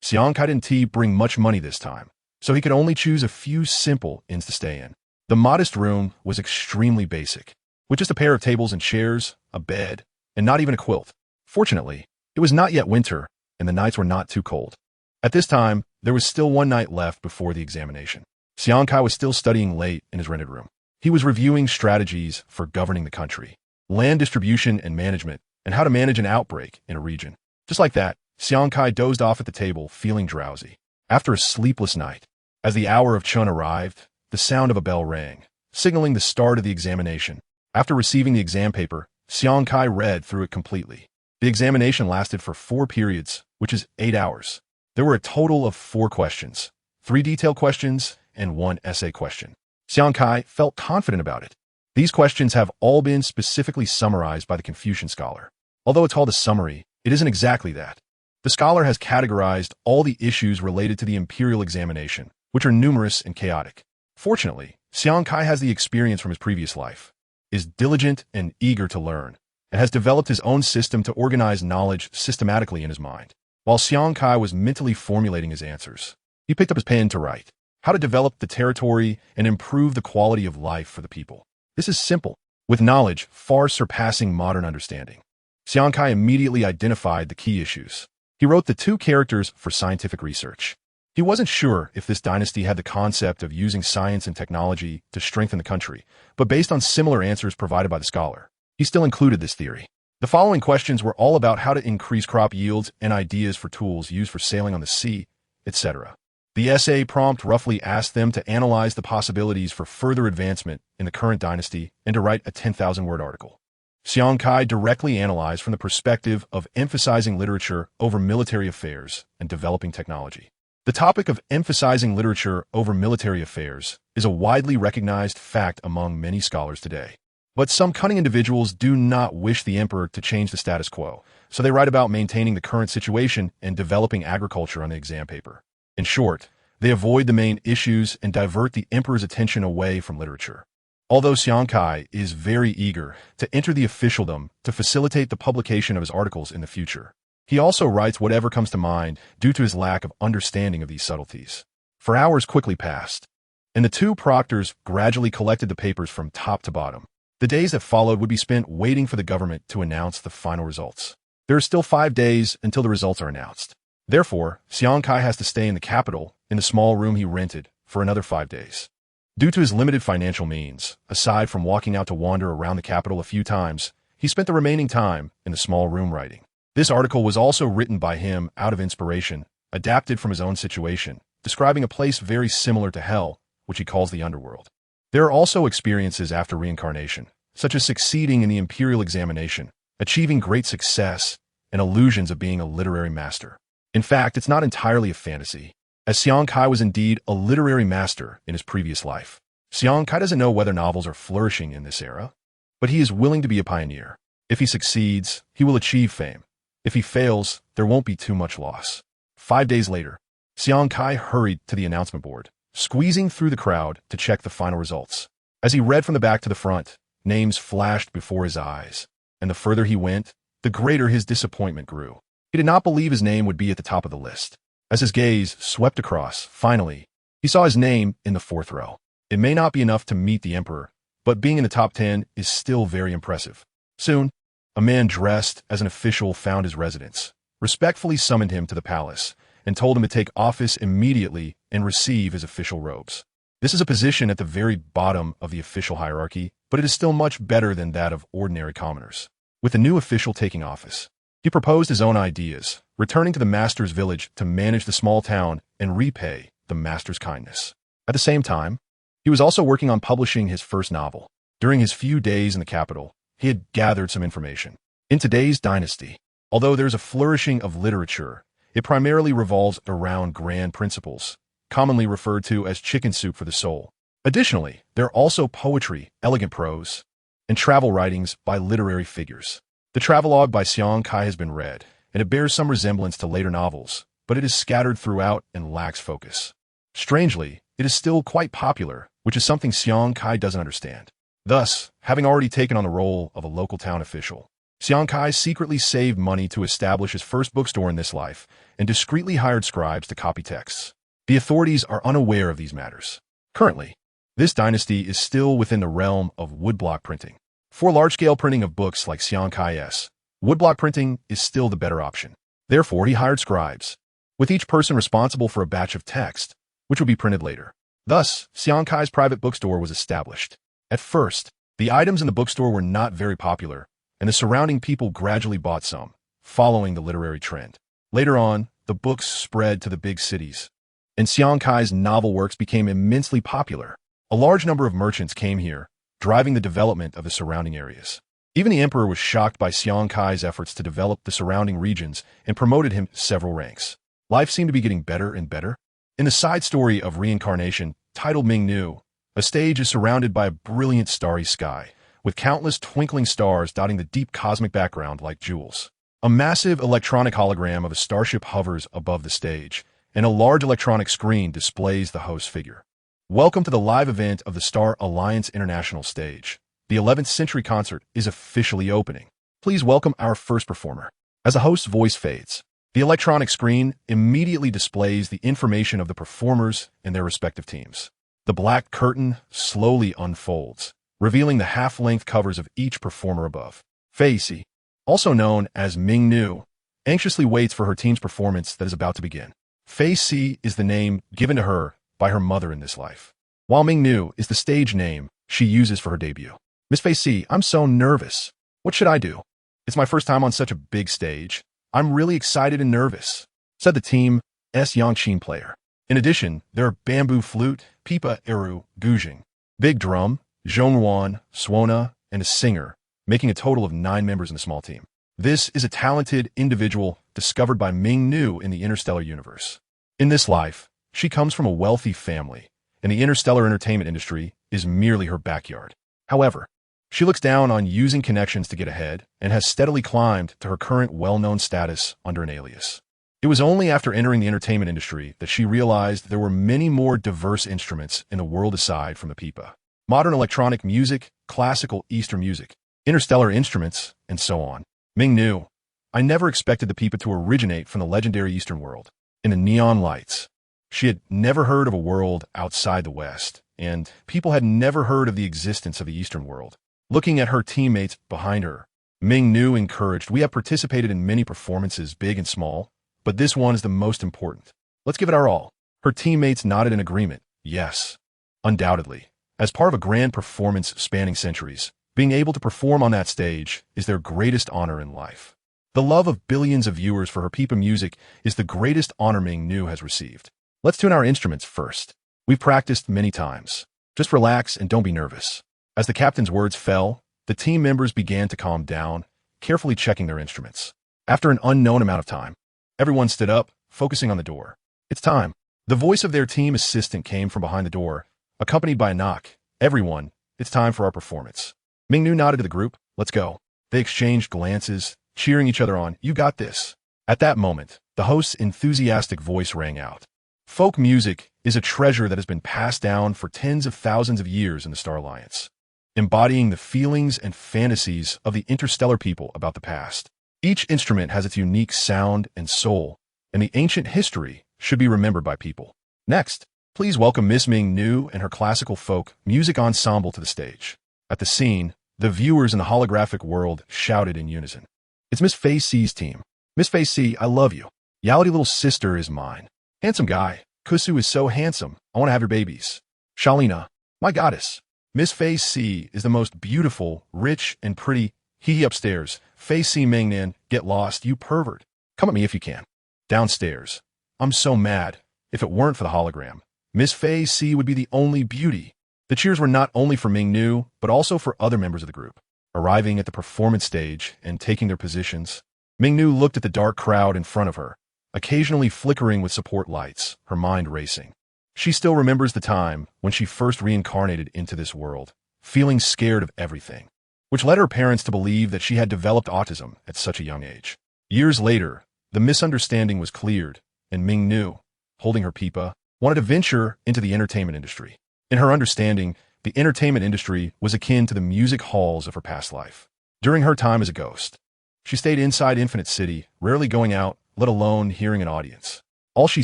Xiang didn't bring much money this time, so he could only choose a few simple inns to stay in. The modest room was extremely basic, with just a pair of tables and chairs, a bed, and not even a quilt. Fortunately, it was not yet winter, and the nights were not too cold. At this time, there was still one night left before the examination. Xiang was still studying late in his rented room. He was reviewing strategies for governing the country, land distribution and management, and how to manage an outbreak in a region. Just like that, Xiang dozed off at the table, feeling drowsy. After a sleepless night, as the hour of Chun arrived, the sound of a bell rang, signaling the start of the examination. After receiving the exam paper, Xiang read through it completely. The examination lasted for 4 periods, which is 8 hours. There were a total of 4 questions, 3 detailed questions, and 1 essay question. Xiang felt confident about it. These questions have all been specifically summarized by the Confucian scholar. Although it's called a summary, it isn't exactly that. The scholar has categorized all the issues related to the imperial examination, which are numerous and chaotic. Fortunately, Xiang has the experience from his previous life, is diligent and eager to learn, and has developed his own system to organize knowledge systematically in his mind. While Xiang was mentally formulating his answers, he picked up his pen to write how to develop the territory and improve the quality of life for the people. This is simple, with knowledge far surpassing modern understanding. Xiang immediately identified the key issues. He wrote the 2 characters for scientific research. He wasn't sure if this dynasty had the concept of using science and technology to strengthen the country, but based on similar answers provided by the scholar, he still included this theory. The following questions were all about how to increase crop yields and ideas for tools used for sailing on the sea, etc. The essay prompt roughly asked them to analyze the possibilities for further advancement in the current dynasty and to write a 10,000-word article. Xiang directly analyzed from the perspective of emphasizing literature over military affairs and developing technology. The topic of emphasizing literature over military affairs is a widely recognized fact among many scholars today. But some cunning individuals do not wish the emperor to change the status quo, so they write about maintaining the current situation and developing agriculture on the exam paper. In short, they avoid the main issues and divert the emperor's attention away from literature. Although Xiang is very eager to enter the officialdom to facilitate the publication of his articles in the future, he also writes whatever comes to mind due to his lack of understanding of these subtleties. For hours quickly passed, and the 2 proctors gradually collected the papers from top to bottom. The days that followed would be spent waiting for the government to announce the final results. There are still 5 days until the results are announced. Therefore, Xiang has to stay in the capital, in the small room he rented, for another 5 days. Due to his limited financial means, aside from walking out to wander around the capital a few times, he spent the remaining time in the small room writing. This article was also written by him out of inspiration, adapted from his own situation, describing a place very similar to hell, which he calls the underworld. There are also experiences after reincarnation, such as succeeding in the imperial examination, achieving great success, and illusions of being a literary master. In fact, it's not entirely a fantasy, as Xiang was indeed a literary master in his previous life. Xiang doesn't know whether novels are flourishing in this era, but he is willing to be a pioneer. If he succeeds, he will achieve fame. If he fails, there won't be too much loss. 5 days later, Xiang hurried to the announcement board, squeezing through the crowd to check the final results. As he read from the back to the front, names flashed before his eyes, and the further he went, the greater his disappointment grew. He did not believe his name would be at the top of the list. As his gaze swept across, finally, he saw his name in the 4th row. It may not be enough to meet the emperor, but being in the top 10 is still very impressive. Soon, a man dressed as an official found his residence, respectfully summoned him to the palace, and told him to take office immediately and receive his official robes. This is a position at the very bottom of the official hierarchy, but it is still much better than that of ordinary commoners. With the new official taking office, he proposed his own ideas, returning to the master's village to manage the small town and repay the master's kindness. At the same time, he was also working on publishing his first novel. During his few days in the capital, he had gathered some information. In today's dynasty, although there's a flourishing of literature, it primarily revolves around grand principles, commonly referred to as chicken soup for the soul. Additionally, there are also poetry, elegant prose, and travel writings by literary figures. The travelogue by Xiang Kai has been read, and it bears some resemblance to later novels, but it is scattered throughout and lacks focus. Strangely, it is still quite popular, which is something Xiang Kai doesn't understand. Thus, having already taken on the role of a local town official, Xiang Kai secretly saved money to establish his first bookstore in this life and discreetly hired scribes to copy texts. The authorities are unaware of these matters. Currently, this dynasty is still within the realm of woodblock printing. For large-scale printing of books like Xiang Kai's, woodblock printing is still the better option. Therefore, he hired scribes, with each person responsible for a batch of text, which would be printed later. Thus, Xiang Kai's private bookstore was established. At first, the items in the bookstore were not very popular, and the surrounding people gradually bought some, following the literary trend. Later on, the books spread to the big cities, and Xiang Kai's novel works became immensely popular. A large number of merchants came here, driving the development of the surrounding areas. Even the emperor was shocked by Xiang Kai's efforts to develop the surrounding regions and promoted him several ranks. Life seemed to be getting better and better. In the side story of Reincarnation, titled Ming Nu, a stage is surrounded by a brilliant starry sky, with countless twinkling stars dotting the deep cosmic background like jewels. A massive electronic hologram of a starship hovers above the stage, and a large electronic screen displays the host figure. Welcome to the live event of the Star Alliance International stage. The 11th Century concert is officially opening. Please welcome our first performer. As the host's voice fades, the electronic screen immediately displays the information of the performers and their respective teams. The black curtain slowly unfolds, revealing the half-length covers of each performer above. Fei Si, also known as Ming Nu, anxiously waits for her team's performance that is about to begin. Fei Si is the name given to her by her mother in this life, while Ming Nu is the stage name she uses for her debut. Miss Fei Si, I'm so nervous. What should I do? It's my first time on such a big stage. I'm really excited and nervous, said the team's Yangqin player. In addition, there are bamboo flute, pipa, eru, guzheng, big drum, zhonghuan, suona, and a singer, making a total of 9 members in the small team. This is a talented individual discovered by Ming Nu in the interstellar universe. In this life, she comes from a wealthy family, and the interstellar entertainment industry is merely her backyard. However, she looks down on using connections to get ahead and has steadily climbed to her current well-known status under an alias. It was only after entering the entertainment industry that she realized there were many more diverse instruments in the world aside from the pipa. Modern electronic music, classical Eastern music, interstellar instruments, and so on. Ming Nu, I never expected the pipa to originate from the legendary Eastern world. In the neon lights, she had never heard of a world outside the West, and people had never heard of the existence of the Eastern world. Looking at her teammates behind her, Ming Nu encouraged, "We have participated in many performances, big and small, but this one is the most important. Let's give it our all." Her teammates nodded in agreement. Yes, undoubtedly. As part of a grand performance spanning centuries, being able to perform on that stage is their greatest honor in life. The love of billions of viewers for her pipa music is the greatest honor Ming Nu has received. Let's tune our instruments first. We've practiced many times. Just relax and don't be nervous. As the captain's words fell, the team members began to calm down, carefully checking their instruments. After an unknown amount of time, everyone stood up, focusing on the door. It's time. The voice of their team assistant came from behind the door, accompanied by a knock. Everyone, it's time for our performance. Ming Nu nodded to the group. Let's go. They exchanged glances, cheering each other on. You got this. At that moment, the host's enthusiastic voice rang out. Folk music is a treasure that has been passed down for tens of thousands of years in the Star Alliance, embodying the feelings and fantasies of the interstellar people about the past. Each instrument has its unique sound and soul, and the ancient history should be remembered by people. Next, please welcome Miss Ming Nu and her classical folk music ensemble to the stage. At the scene, the viewers in the holographic world shouted in unison. It's Miss Fei Si's team. Miss Fei Si, I love you. Yality little sister is mine. Handsome guy. Kusu is so handsome. I want to have your babies. Shalina, my goddess. Miss Fei Si is the most beautiful, rich, and pretty. Hee upstairs. Fei Si Mingnan, get lost, you pervert. Come at me if you can. Downstairs. I'm so mad. If it weren't for the hologram, Miss Fei Si would be the only beauty. The cheers were not only for Ming Nu, but also for other members of the group. Arriving at the performance stage and taking their positions, Ming Nu looked at the dark crowd in front of her, occasionally flickering with support lights, her mind racing. She still remembers the time when she first reincarnated into this world, feeling scared of everything, which led her parents to believe that she had developed autism at such a young age. Years later, the misunderstanding was cleared, and Ming Nu, holding her pipa, wanted to venture into the entertainment industry. In her understanding, the entertainment industry was akin to the music halls of her past life. During her time as a ghost, she stayed inside Infinite City, rarely going out, let alone hearing an audience. All she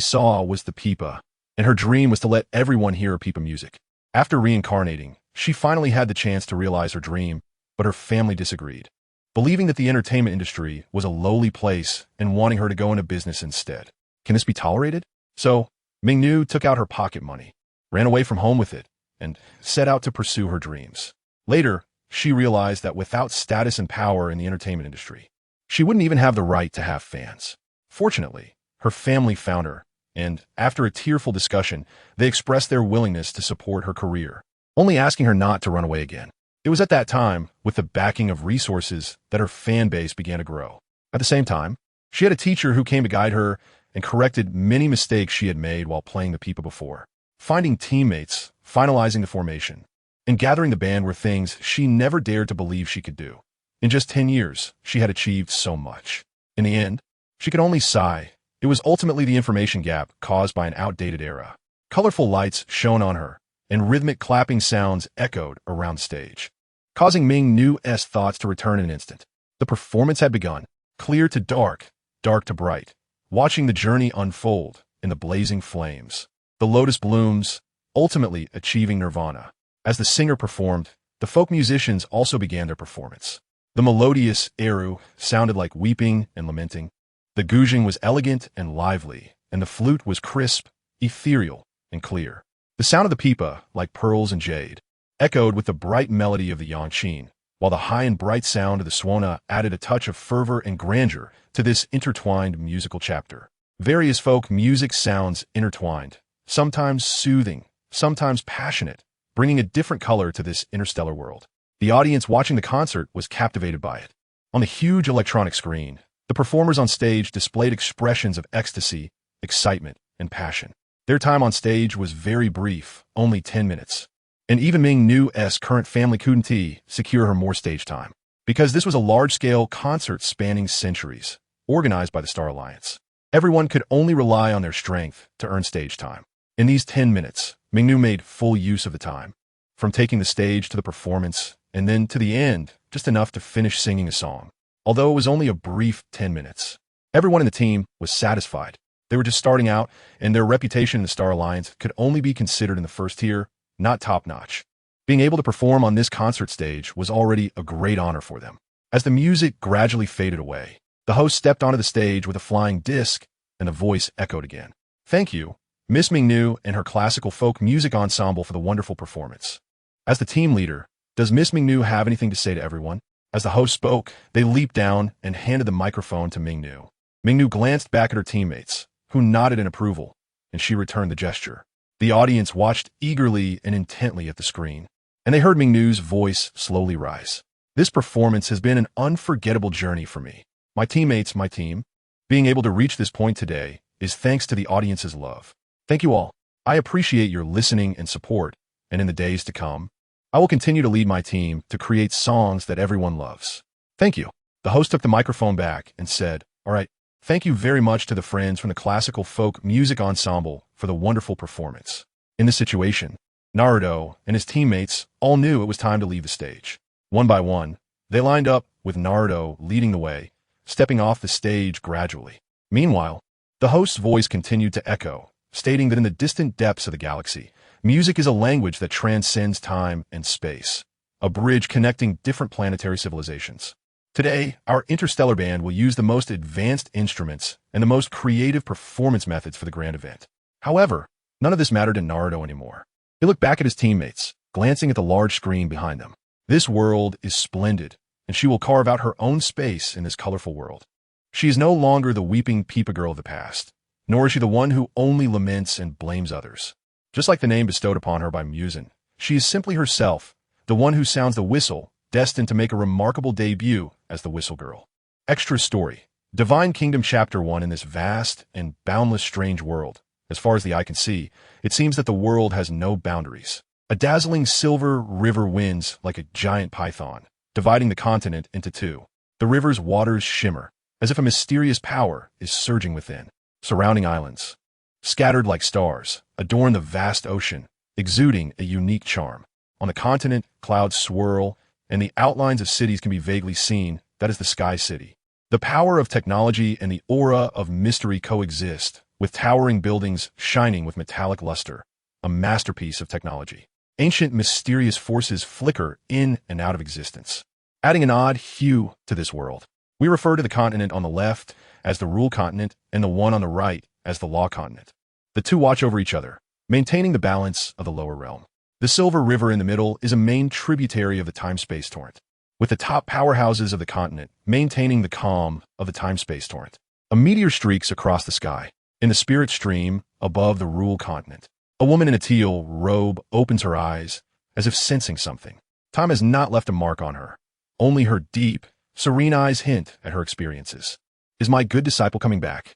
saw was the pipa, and her dream was to let everyone hear her pipa music. After reincarnating, she finally had the chance to realize her dream, but her family disagreed, believing that the entertainment industry was a lowly place and wanting her to go into business instead. Can this be tolerated? So, Ming Nu took out her pocket money, ran away from home with it, and set out to pursue her dreams. Later, she realized that without status and power in the entertainment industry, she wouldn't even have the right to have fans. Fortunately, her family found her, and after a tearful discussion, they expressed their willingness to support her career, only asking her not to run away again. It was at that time, with the backing of resources, that her fan base began to grow. At the same time, she had a teacher who came to guide her and corrected many mistakes she had made while playing the pipa before. Finding teammates, finalizing the formation, and gathering the band were things she never dared to believe she could do. In just 10 years, she had achieved so much. In the end, she could only sigh. It was ultimately the information gap caused by an outdated era. Colorful lights shone on her, and rhythmic clapping sounds echoed around the stage, causing Ming Nu's thoughts to return in an instant. The performance had begun, clear to dark, dark to bright, watching the journey unfold in the blazing flames. The lotus blooms, ultimately achieving nirvana. As the singer performed, the folk musicians also began their performance. The melodious eru sounded like weeping and lamenting. The guzheng was elegant and lively, and the flute was crisp, ethereal, and clear. The sound of the pipa, like pearls and jade, echoed with the bright melody of the yangqin, while the high and bright sound of the suona added a touch of fervor and grandeur to this intertwined musical chapter. Various folk music sounds intertwined, sometimes soothing, sometimes passionate, bringing a different color to this interstellar world. The audience watching the concert was captivated by it. On the huge electronic screen, the performers on stage displayed expressions of ecstasy, excitement, and passion. Their time on stage was very brief, only 10 minutes. And even Ming Nu's current family couldn't secure her more stage time, because this was a large-scale concert spanning centuries, organized by the Star Alliance. Everyone could only rely on their strength to earn stage time. In these 10 minutes, Ming Nu made full use of the time, from taking the stage to the performance, and then to the end, just enough to finish singing a song. Although it was only a brief 10 minutes, everyone in the team was satisfied. They were just starting out, and their reputation in the Star Alliance could only be considered in the first tier, not top-notch. Being able to perform on this concert stage was already a great honor for them. As the music gradually faded away, the host stepped onto the stage with a flying disc, and the voice echoed again. Thank you, Miss Ming Nu and her classical folk music ensemble, for the wonderful performance. As the team leader, does Miss Ming Nu have anything to say to everyone? As the host spoke, they leaped down and handed the microphone to Ming Nu. Ming Nu glanced back at her teammates, who nodded in approval, and she returned the gesture. The audience watched eagerly and intently at the screen, and they heard Ming Nu's voice slowly rise. This performance has been an unforgettable journey for me. My teammates, my team, being able to reach this point today is thanks to the audience's love. Thank you all. I appreciate your listening and support, and in the days to come, I will continue to lead my team to create songs that everyone loves. Thank you. The host took the microphone back and said, all right, thank you very much to the friends from the classical folk music ensemble for the wonderful performance. In this situation, Naruto and his teammates all knew it was time to leave the stage. One by one, they lined up with Naruto leading the way, stepping off the stage gradually. Meanwhile, the host's voice continued to echo, stating that in the distant depths of the galaxy, music is a language that transcends time and space, a bridge connecting different planetary civilizations. Today, our interstellar band will use the most advanced instruments and the most creative performance methods for the grand event. However, none of this mattered to Naruto anymore. He looked back at his teammates, glancing at the large screen behind them. This world is splendid, and she will carve out her own space in this colorful world. She is no longer the weeping peepa girl of the past, nor is she the one who only laments and blames others. Just like the name bestowed upon her by Muzan, she is simply herself, the one who sounds the whistle, destined to make a remarkable debut as the Whistle Girl. Extra story. Divine Kingdom Chapter 1. In this vast and boundless strange world, As far as the eye can see, it seems that the world has no boundaries. A dazzling silver river winds like a giant python, dividing the continent into two. The river's waters shimmer, as if a mysterious power is surging within. Surrounding islands, scattered like stars, adorn the vast ocean, exuding a unique charm. On the continent, clouds swirl, and the outlines of cities can be vaguely seen. That is the Sky City. The power of technology and the aura of mystery coexist, with towering buildings shining with metallic luster, a masterpiece of technology. Ancient mysterious forces flicker in and out of existence, adding an odd hue to this world. We refer to the continent on the left as the Rule Continent and the one on the right as the Law Continent. The two watch over each other, maintaining the balance of the lower realm. The Silver River in the middle is a main tributary of the time-space torrent, with the top powerhouses of the continent maintaining the calm of the time-space torrent. A meteor streaks across the sky. In the spirit stream above the Rule Continent, a woman in a teal robe opens her eyes as if sensing something. Time has not left a mark on her. Only her deep, serene eyes hint at her experiences. Is my good disciple coming back?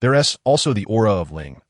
There's also the aura of Ling,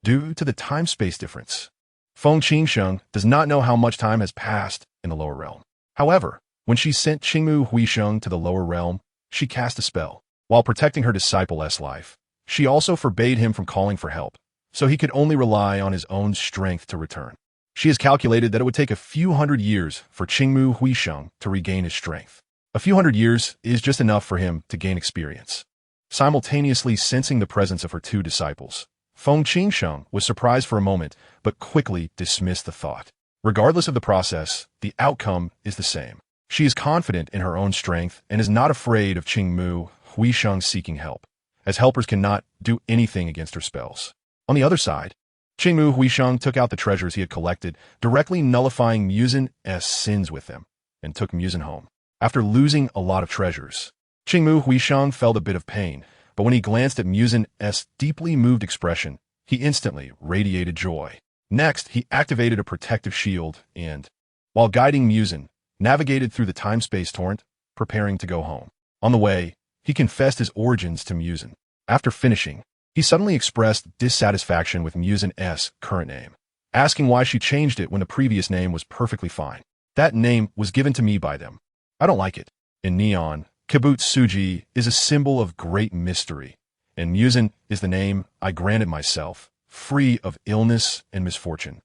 due to the time-space difference. Feng Qingsheng does not know how much time has passed in the lower realm. However, when she sent Qingmu Huisheng to the lower realm, she cast a spell. While protecting her disciple's life, she also forbade him from calling for help, so he could only rely on his own strength to return. She has calculated that it would take a few hundred years for Qingmu Huisheng to regain his strength. A few hundred years is just enough for him to gain experience. Simultaneously sensing the presence of her two disciples, Feng Qingsheng was surprised for a moment, but quickly dismissed the thought. Regardless of the process, the outcome is the same. She is confident in her own strength and is not afraid of Qingmu Huisheng seeking help, as helpers cannot do anything against her spells. On the other side, Qingmu Huisheng took out the treasures he had collected, directly nullifying Muzan's sins with them, and took Muzan home. After losing a lot of treasures, Qingmu Huisheng felt a bit of pain, but when he glanced at Muzan's deeply moved expression, he instantly radiated joy. Next, he activated a protective shield and, while guiding Muzan, navigated through the time-space torrent, preparing to go home. On the way, he confessed his origins to Muzan. After finishing, he suddenly expressed dissatisfaction with Muzan's current name, asking why she changed it when the previous name was perfectly fine. That name was given to me by them. I don't like it. In Neon, Kibutsuji is a symbol of great mystery, and Muzan is the name I granted myself, free of illness and misfortune.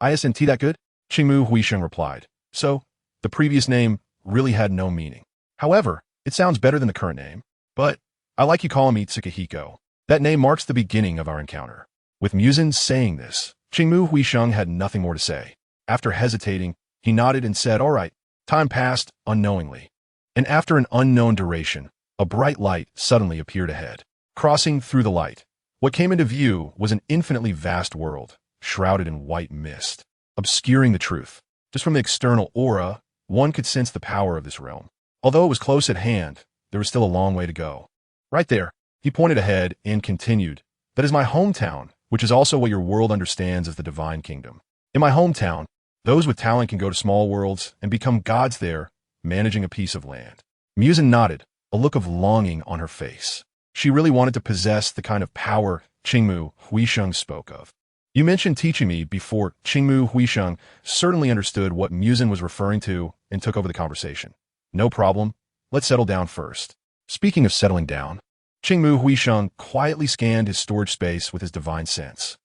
Isn't that good? Qingmu Huisheng replied. So, the previous name really had no meaning. However, it sounds better than the current name. But I like you calling me Tsukihiro. That name marks the beginning of our encounter. With Muzan saying this, Qingmu Huisheng had nothing more to say. After hesitating, he nodded and said, "All right." Time passed unknowingly. And after an unknown duration, a bright light suddenly appeared ahead. Crossing through the light, what came into view was an infinitely vast world, shrouded in white mist, obscuring the truth. Just from the external aura, one could sense the power of this realm. Although it was close at hand, there was still a long way to go. Right there, he pointed ahead and continued, "That is my hometown, which is also what your world understands as the divine kingdom. In my hometown, those with talent can go to small worlds and become gods there, managing a piece of land." Muzan nodded, a look of longing on her face. She really wanted to possess the kind of power Qingmu Huisheng spoke of. "You mentioned teaching me before." Qingmu Huisheng certainly understood what Muzan was referring to and took over the conversation. "No problem. Let's settle down first." Speaking of settling down, Qingmu Huisheng quietly scanned his storage space with his divine sense.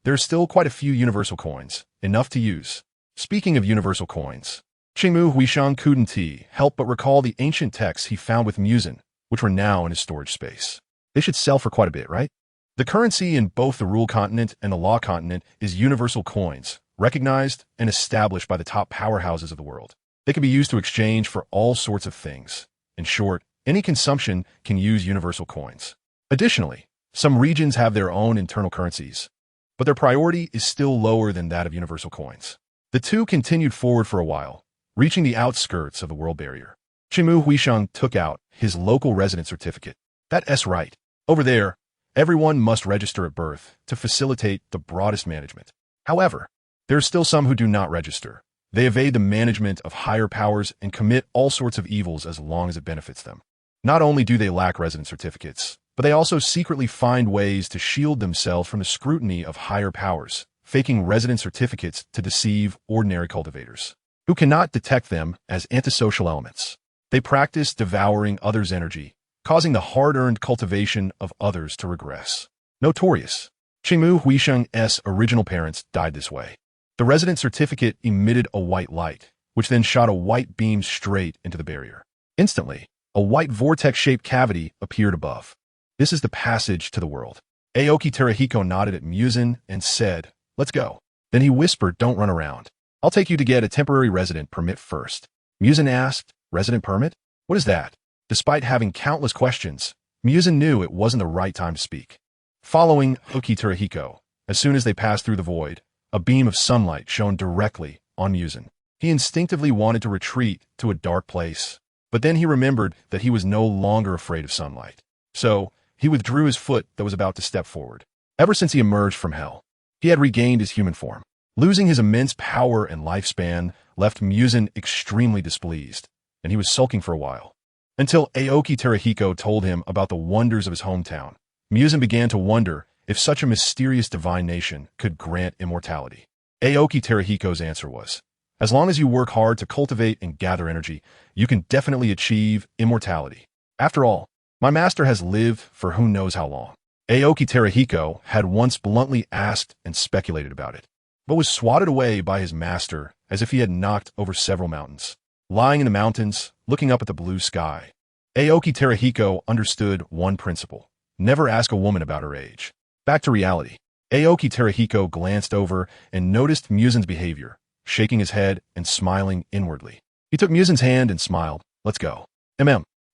There's still quite a few universal coins, enough to use. Speaking of universal coins, Qingmu Huisheng couldn't help but recall the ancient texts he found with Muzan, which were now in his storage space. They should sell for quite a bit, right? The currency in both the Rule Continent and the Law Continent is universal coins, recognized and established by the top powerhouses of the world. They can be used to exchange for all sorts of things. In short, any consumption can use universal coins. Additionally, some regions have their own internal currencies, but their priority is still lower than that of universal coins. The two continued forward for a while, reaching the outskirts of the world barrier. Qingmu Huisheng took out his local resident certificate. That's right. Over there, everyone must register at birth to facilitate the broadest management. However, there are still some who do not register. They evade the management of higher powers and commit all sorts of evils as long as it benefits them. Not only do they lack resident certificates, but they also secretly find ways to shield themselves from the scrutiny of higher powers, faking resident certificates to deceive ordinary cultivators, who cannot detect them as antisocial elements. They practice devouring others' energy, causing the hard-earned cultivation of others to regress. Notorious. Qingmu Huisheng's original parents died this way. The resident certificate emitted a white light, which then shot a white beam straight into the barrier. Instantly, a white vortex-shaped cavity appeared above. This is the passage to the world. Aoki Terahiko nodded at Muzan and said, "Let's go." Then he whispered, "Don't run around. I'll take you to get a temporary resident permit first." Muzan asked, "Resident permit? What is that?" Despite having countless questions, Muzan knew it wasn't the right time to speak. Following Aoki Terahiko, as soon as they passed through the void, a beam of sunlight shone directly on Muzan. He instinctively wanted to retreat to a dark place, but then he remembered that he was no longer afraid of sunlight. So, he withdrew his foot that was about to step forward. Ever since he emerged from hell, he had regained his human form. Losing his immense power and lifespan left Muzan extremely displeased, and he was sulking for a while. Until Aoki Terahiko told him about the wonders of his hometown, Muzan began to wonder if such a mysterious divine nation could grant immortality. Aoki Terahiko's answer was, "As long as you work hard to cultivate and gather energy, you can definitely achieve immortality. After all, my master has lived for who knows how long." Aoki Terahiko had once bluntly asked and speculated about it, but was swatted away by his master as if he had knocked over several mountains. Lying in the mountains, looking up at the blue sky, Aoki Terahiko understood one principle: never ask a woman about her age. Back to reality. Aoki Terahiko glanced over and noticed Muzan's behavior, shaking his head and smiling inwardly. He took Muzan's hand and smiled. "Let's go."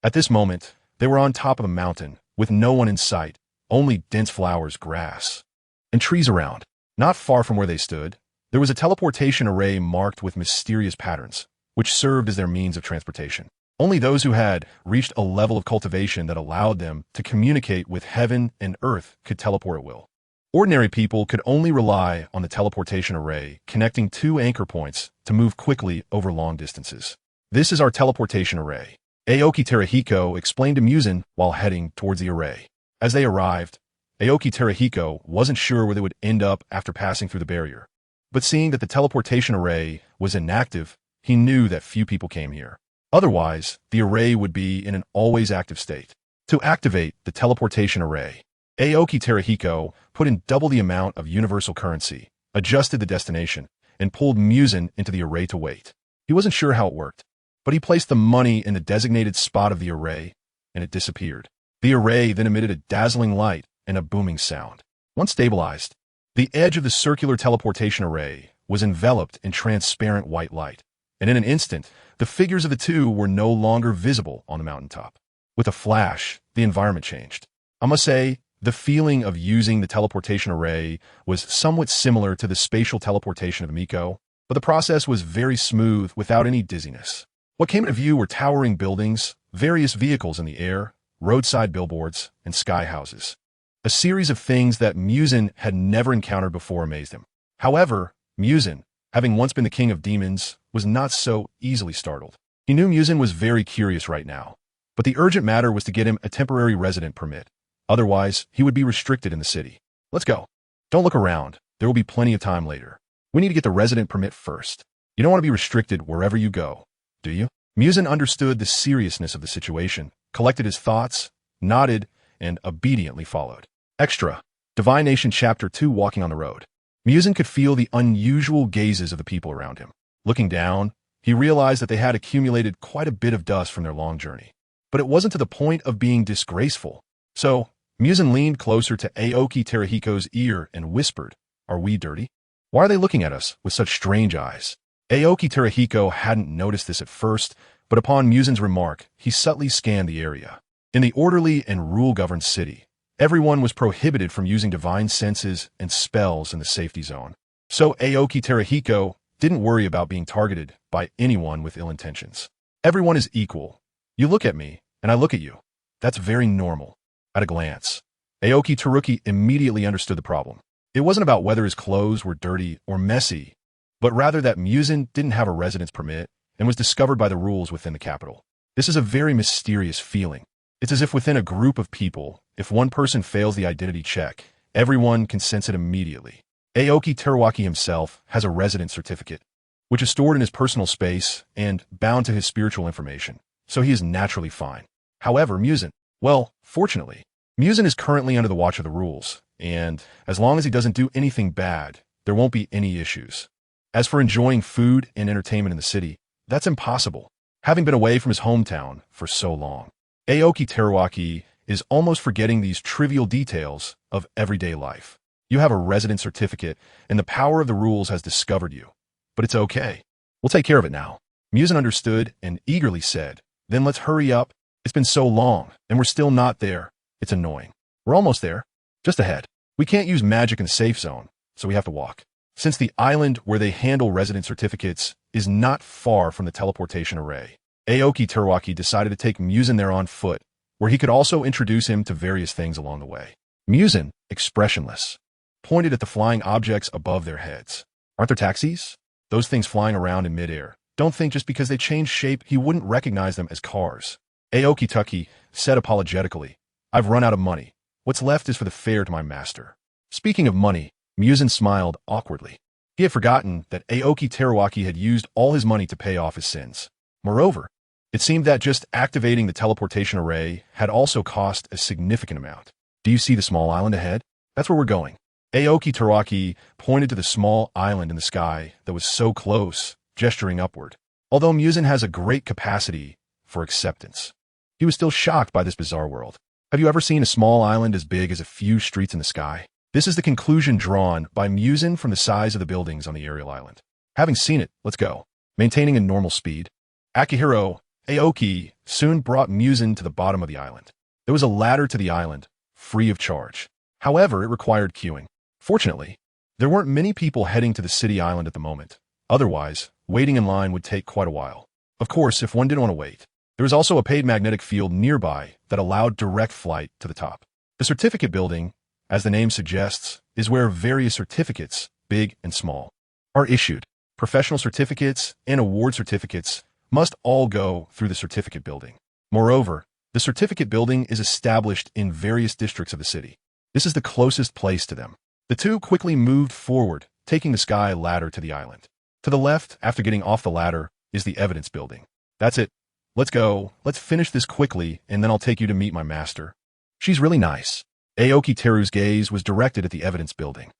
At this moment, they were on top of a mountain, with no one in sight, only dense flowers, grass, and trees around. Not far from where they stood, there was a teleportation array marked with mysterious patterns, which served as their means of transportation. Only those who had reached a level of cultivation that allowed them to communicate with heaven and earth could teleport at will. Ordinary people could only rely on the teleportation array connecting two anchor points to move quickly over long distances. "This is our teleportation array," Aoki Terahiko explained to Muzan while heading towards the array. As they arrived, Aoki Terahiko wasn't sure where they would end up after passing through the barrier. But seeing that the teleportation array was inactive, he knew that few people came here. Otherwise, the array would be in an always active state. To activate the teleportation array, Aoki Terahiko put in double the amount of universal currency, adjusted the destination, and pulled Muzan into the array to wait. He wasn't sure how it worked, but he placed the money in the designated spot of the array, and it disappeared. The array then emitted a dazzling light and a booming sound. Once stabilized, the edge of the circular teleportation array was enveloped in transparent white light, and in an instant, the figures of the two were no longer visible on the mountaintop. With a flash, the environment changed. I must say, the feeling of using the teleportation array was somewhat similar to the spatial teleportation of Miko, but the process was very smooth without any dizziness. What came into view were towering buildings, various vehicles in the air, roadside billboards, and sky houses. A series of things that Muzan had never encountered before amazed him. However, Muzan, having once been the king of demons, was not so easily startled. He knew Muzan was very curious right now, but the urgent matter was to get him a temporary resident permit. Otherwise, he would be restricted in the city. "Let's go. Don't look around. There will be plenty of time later. We need to get the resident permit first. You don't want to be restricted wherever you go, do you?" Muzan understood the seriousness of the situation, collected his thoughts, nodded, and obediently followed. Extra. Divine Nation Chapter 2 Walking on the Road. Muzan could feel the unusual gazes of the people around him. Looking down, he realized that they had accumulated quite a bit of dust from their long journey. But it wasn't to the point of being disgraceful. So, Muzan leaned closer to Aoki Terahiko's ear and whispered, "Are we dirty? Why are they looking at us with such strange eyes?" Aoki Terahiko hadn't noticed this at first, but upon Muzan's remark, he subtly scanned the area. In the orderly and rule-governed city, everyone was prohibited from using divine senses and spells in the safety zone. So Aoki Terahiko didn't worry about being targeted by anyone with ill intentions. Everyone is equal. You look at me, and I look at you. That's very normal. At a glance, Aoki Teruki immediately understood the problem. It wasn't about whether his clothes were dirty or messy, but rather that Muzan didn't have a residence permit and was discovered by the rules within the capital. This is a very mysterious feeling. It's as if within a group of people, If one person fails the identity check, everyone can sense it immediately. Aoki Teruaki himself has a resident certificate, which is stored in his personal space and bound to his spiritual information, so he is naturally fine. However, Muzan, well, fortunately, Muzan is currently under the watch of the rules, and as long as he doesn't do anything bad, there won't be any issues. As for enjoying food and entertainment in the city, that's impossible, having been away from his hometown for so long. Aoki Teruaki is almost forgetting these trivial details of everyday life. You have a resident certificate, and the power of the rules has discovered you. But it's okay. We'll take care of it now. Muzan understood and eagerly said, then let's hurry up. It's been so long, and we're still not there. It's annoying. We're almost there. Just ahead. We can't use magic in the safe zone, so we have to walk. Since the island where they handle resident certificates is not far from the teleportation array, Aoki Teruaki decided to take Muzan there on foot, where he could also introduce him to various things along the way. Muzan, expressionless, pointed at the flying objects above their heads. Aren't there taxis? Those things flying around in midair. Don't think just because they change shape he wouldn't recognize them as cars. Aoki Teruaki said apologetically, I've run out of money. What's left is for the fare to my master. Speaking of money, Muzan smiled awkwardly. He had forgotten that Aoki Teruaki had used all his money to pay off his sins. Moreover, it seemed that just activating the teleportation array had also cost a significant amount. Do you see the small island ahead? That's where we're going. Aoki Teruaki pointed to the small island in the sky that was so close, gesturing upward. Although Muzan has a great capacity for acceptance, he was still shocked by this bizarre world. Have you ever seen a small island as big as a few streets in the sky? This is the conclusion drawn by Muzan from the size of the buildings on the aerial island. Having seen it, let's go. Maintaining a normal speed, Akihiro, Aoki soon brought Muzan to the bottom of the island. There was a ladder to the island, free of charge. However, it required queuing. Fortunately, there weren't many people heading to the city island at the moment. Otherwise, waiting in line would take quite a while. Of course, if one didn't want to wait. There was also a paid magnetic field nearby that allowed direct flight to the top. The certificate building, as the name suggests, is where various certificates, big and small, are issued. Professional certificates and award certificates must all go through the certificate building. Moreover, the certificate building is established in various districts of the city. This is the closest place to them. The two quickly moved forward, taking the sky ladder to the island. To the left, after getting off the ladder, is the evidence building. That's it. Let's go. Let's finish this quickly, and then I'll take you to meet my master. She's really nice. Aoki Teru's gaze was directed at the evidence building.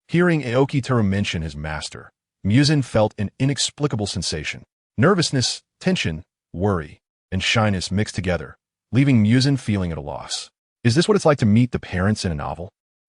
Hearing Aoki Teru mention his master, Muzan felt an inexplicable sensation. Nervousness, tension, worry, and shyness mixed together, leaving Muzan feeling at a loss. Is this what it's like to meet the parents in a novel?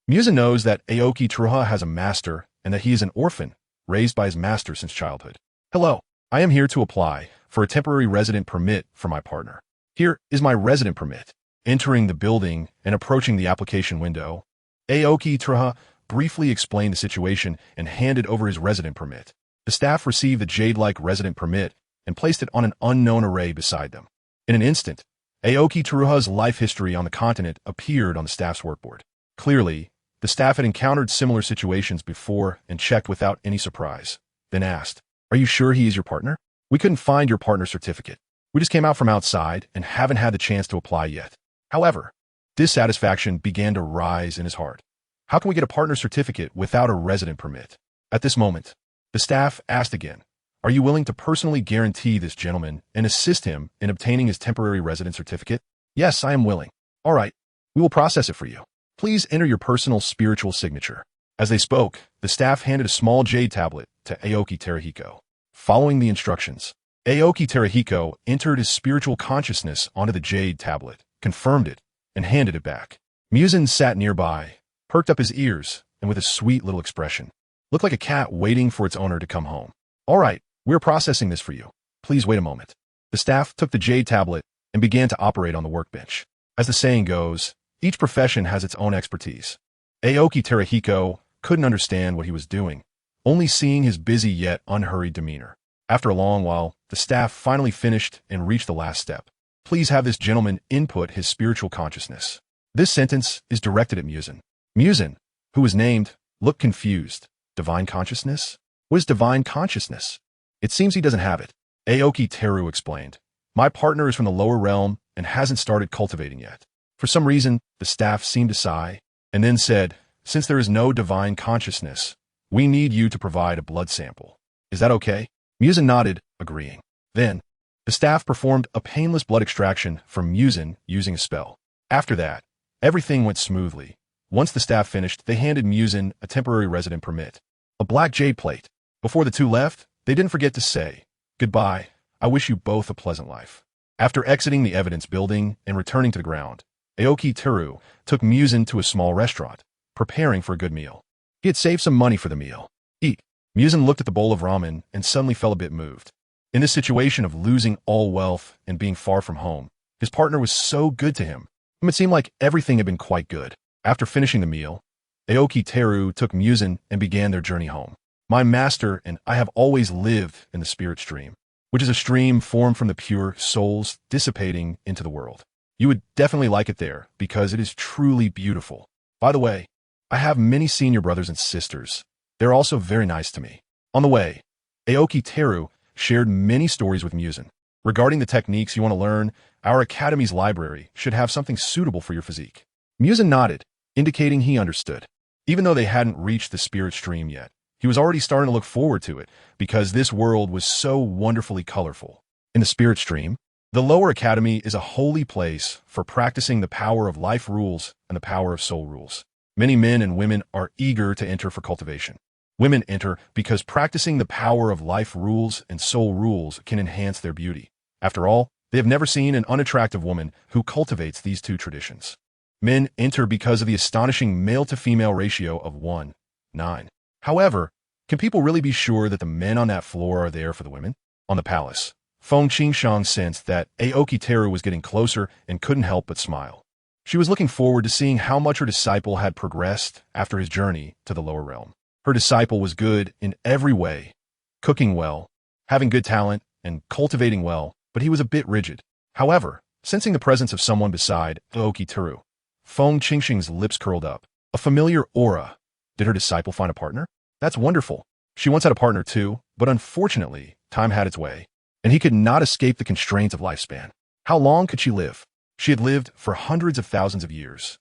Muzan knows that Aoki Teru has a master and that he is an orphan, raised by his master since childhood. Hello, I am here to apply for a temporary resident permit for my partner. Here is my resident permit. Entering the building and approaching the application window, Aoki Teru briefly explained the situation and handed over his resident permit. The staff received the jade-like resident permit and placed it on an unknown array beside them. In an instant, Aoki Teruha's life history on the continent appeared on the staff's workboard. Clearly, the staff had encountered similar situations before and checked without any surprise, then asked, Are you sure he is your partner? We couldn't find your partner certificate. We just came out from outside and haven't had the chance to apply yet. However, dissatisfaction began to rise in his heart. How can we get a partner certificate without a resident permit? At this moment, the staff asked again, Are you willing to personally guarantee this gentleman and assist him in obtaining his temporary resident certificate? Yes, I am willing. All right, we will process it for you. Please enter your personal spiritual signature. As they spoke, the staff handed a small jade tablet to Aoki Teruhiko. Following the instructions, Aoki Teruhiko entered his spiritual consciousness onto the jade tablet, confirmed it, and handed it back. Muzan sat nearby, perked up his ears, and with a sweet little expression. Looked like a cat waiting for its owner to come home. All right, we're processing this for you. Please wait a moment. The staff took the jade tablet and began to operate on the workbench. As the saying goes, each profession has its own expertise. Aoki Teruhiko couldn't understand what he was doing, only seeing his busy yet unhurried demeanor. After a long while, the staff finally finished and reached the last step. Please have this gentleman input his spiritual consciousness. This sentence is directed at Muzan. Muzan, who was named, looked confused. Divine consciousness? What is divine consciousness? It seems he doesn't have it. Aoki Teru explained. My partner is from the lower realm and hasn't started cultivating yet. For some reason, the staff seemed to sigh, and then said, "Since there is no divine consciousness, we need you to provide a blood sample. Is that okay?" Muzan nodded, agreeing. Then, the staff performed a painless blood extraction from Muzan using a spell. After that, everything went smoothly. Once the staff finished, they handed Muzan a temporary resident permit, a black jade plate. Before the two left, they didn't forget to say, "Goodbye, I wish you both a pleasant life." After exiting the evidence building and returning to the ground, Aoki Teru took Muzan to a small restaurant, preparing for a good meal. He had saved some money for the meal. Eat. Muzan looked at the bowl of ramen and suddenly felt a bit moved. In this situation of losing all wealth and being far from home, his partner was so good to him. It seemed like everything had been quite good. After finishing the meal, Aoki Teru took Muzan and began their journey home. "My master and I have always lived in the spirit stream, which is a stream formed from the pure souls dissipating into the world. You would definitely like it there because it is truly beautiful. By the way, I have many senior brothers and sisters. They're also very nice to me." On the way, Aoki Teru shared many stories with Muzan. "Regarding the techniques you want to learn, our academy's library should have something suitable for your physique." Muzan nodded, indicating he understood. Even though they hadn't reached the spirit stream yet, he was already starting to look forward to it because this world was so wonderfully colorful. In the spirit stream, the lower academy is a holy place for practicing the power of life rules and the power of soul rules. Many men and women are eager to enter for cultivation. Women enter because practicing the power of life rules and soul rules can enhance their beauty. After all, they have never seen an unattractive woman who cultivates these two traditions. Men enter because of the astonishing male-to-female ratio of 1:9. However, can people really be sure that the men on that floor are there for the women? On the palace, Feng Qingshang sensed that Aoki Teru was getting closer and couldn't help but smile. She was looking forward to seeing how much her disciple had progressed after his journey to the lower realm. Her disciple was good in every way, cooking well, having good talent, and cultivating well, but he was a bit rigid. However, sensing the presence of someone beside Aoki Teru, Feng Qingshang's lips curled up. A familiar aura. Did her disciple find a partner? That's wonderful. She once had a partner too, but unfortunately, time had its way, and he could not escape the constraints of lifespan. How long could she live? She had lived for hundreds of thousands of years,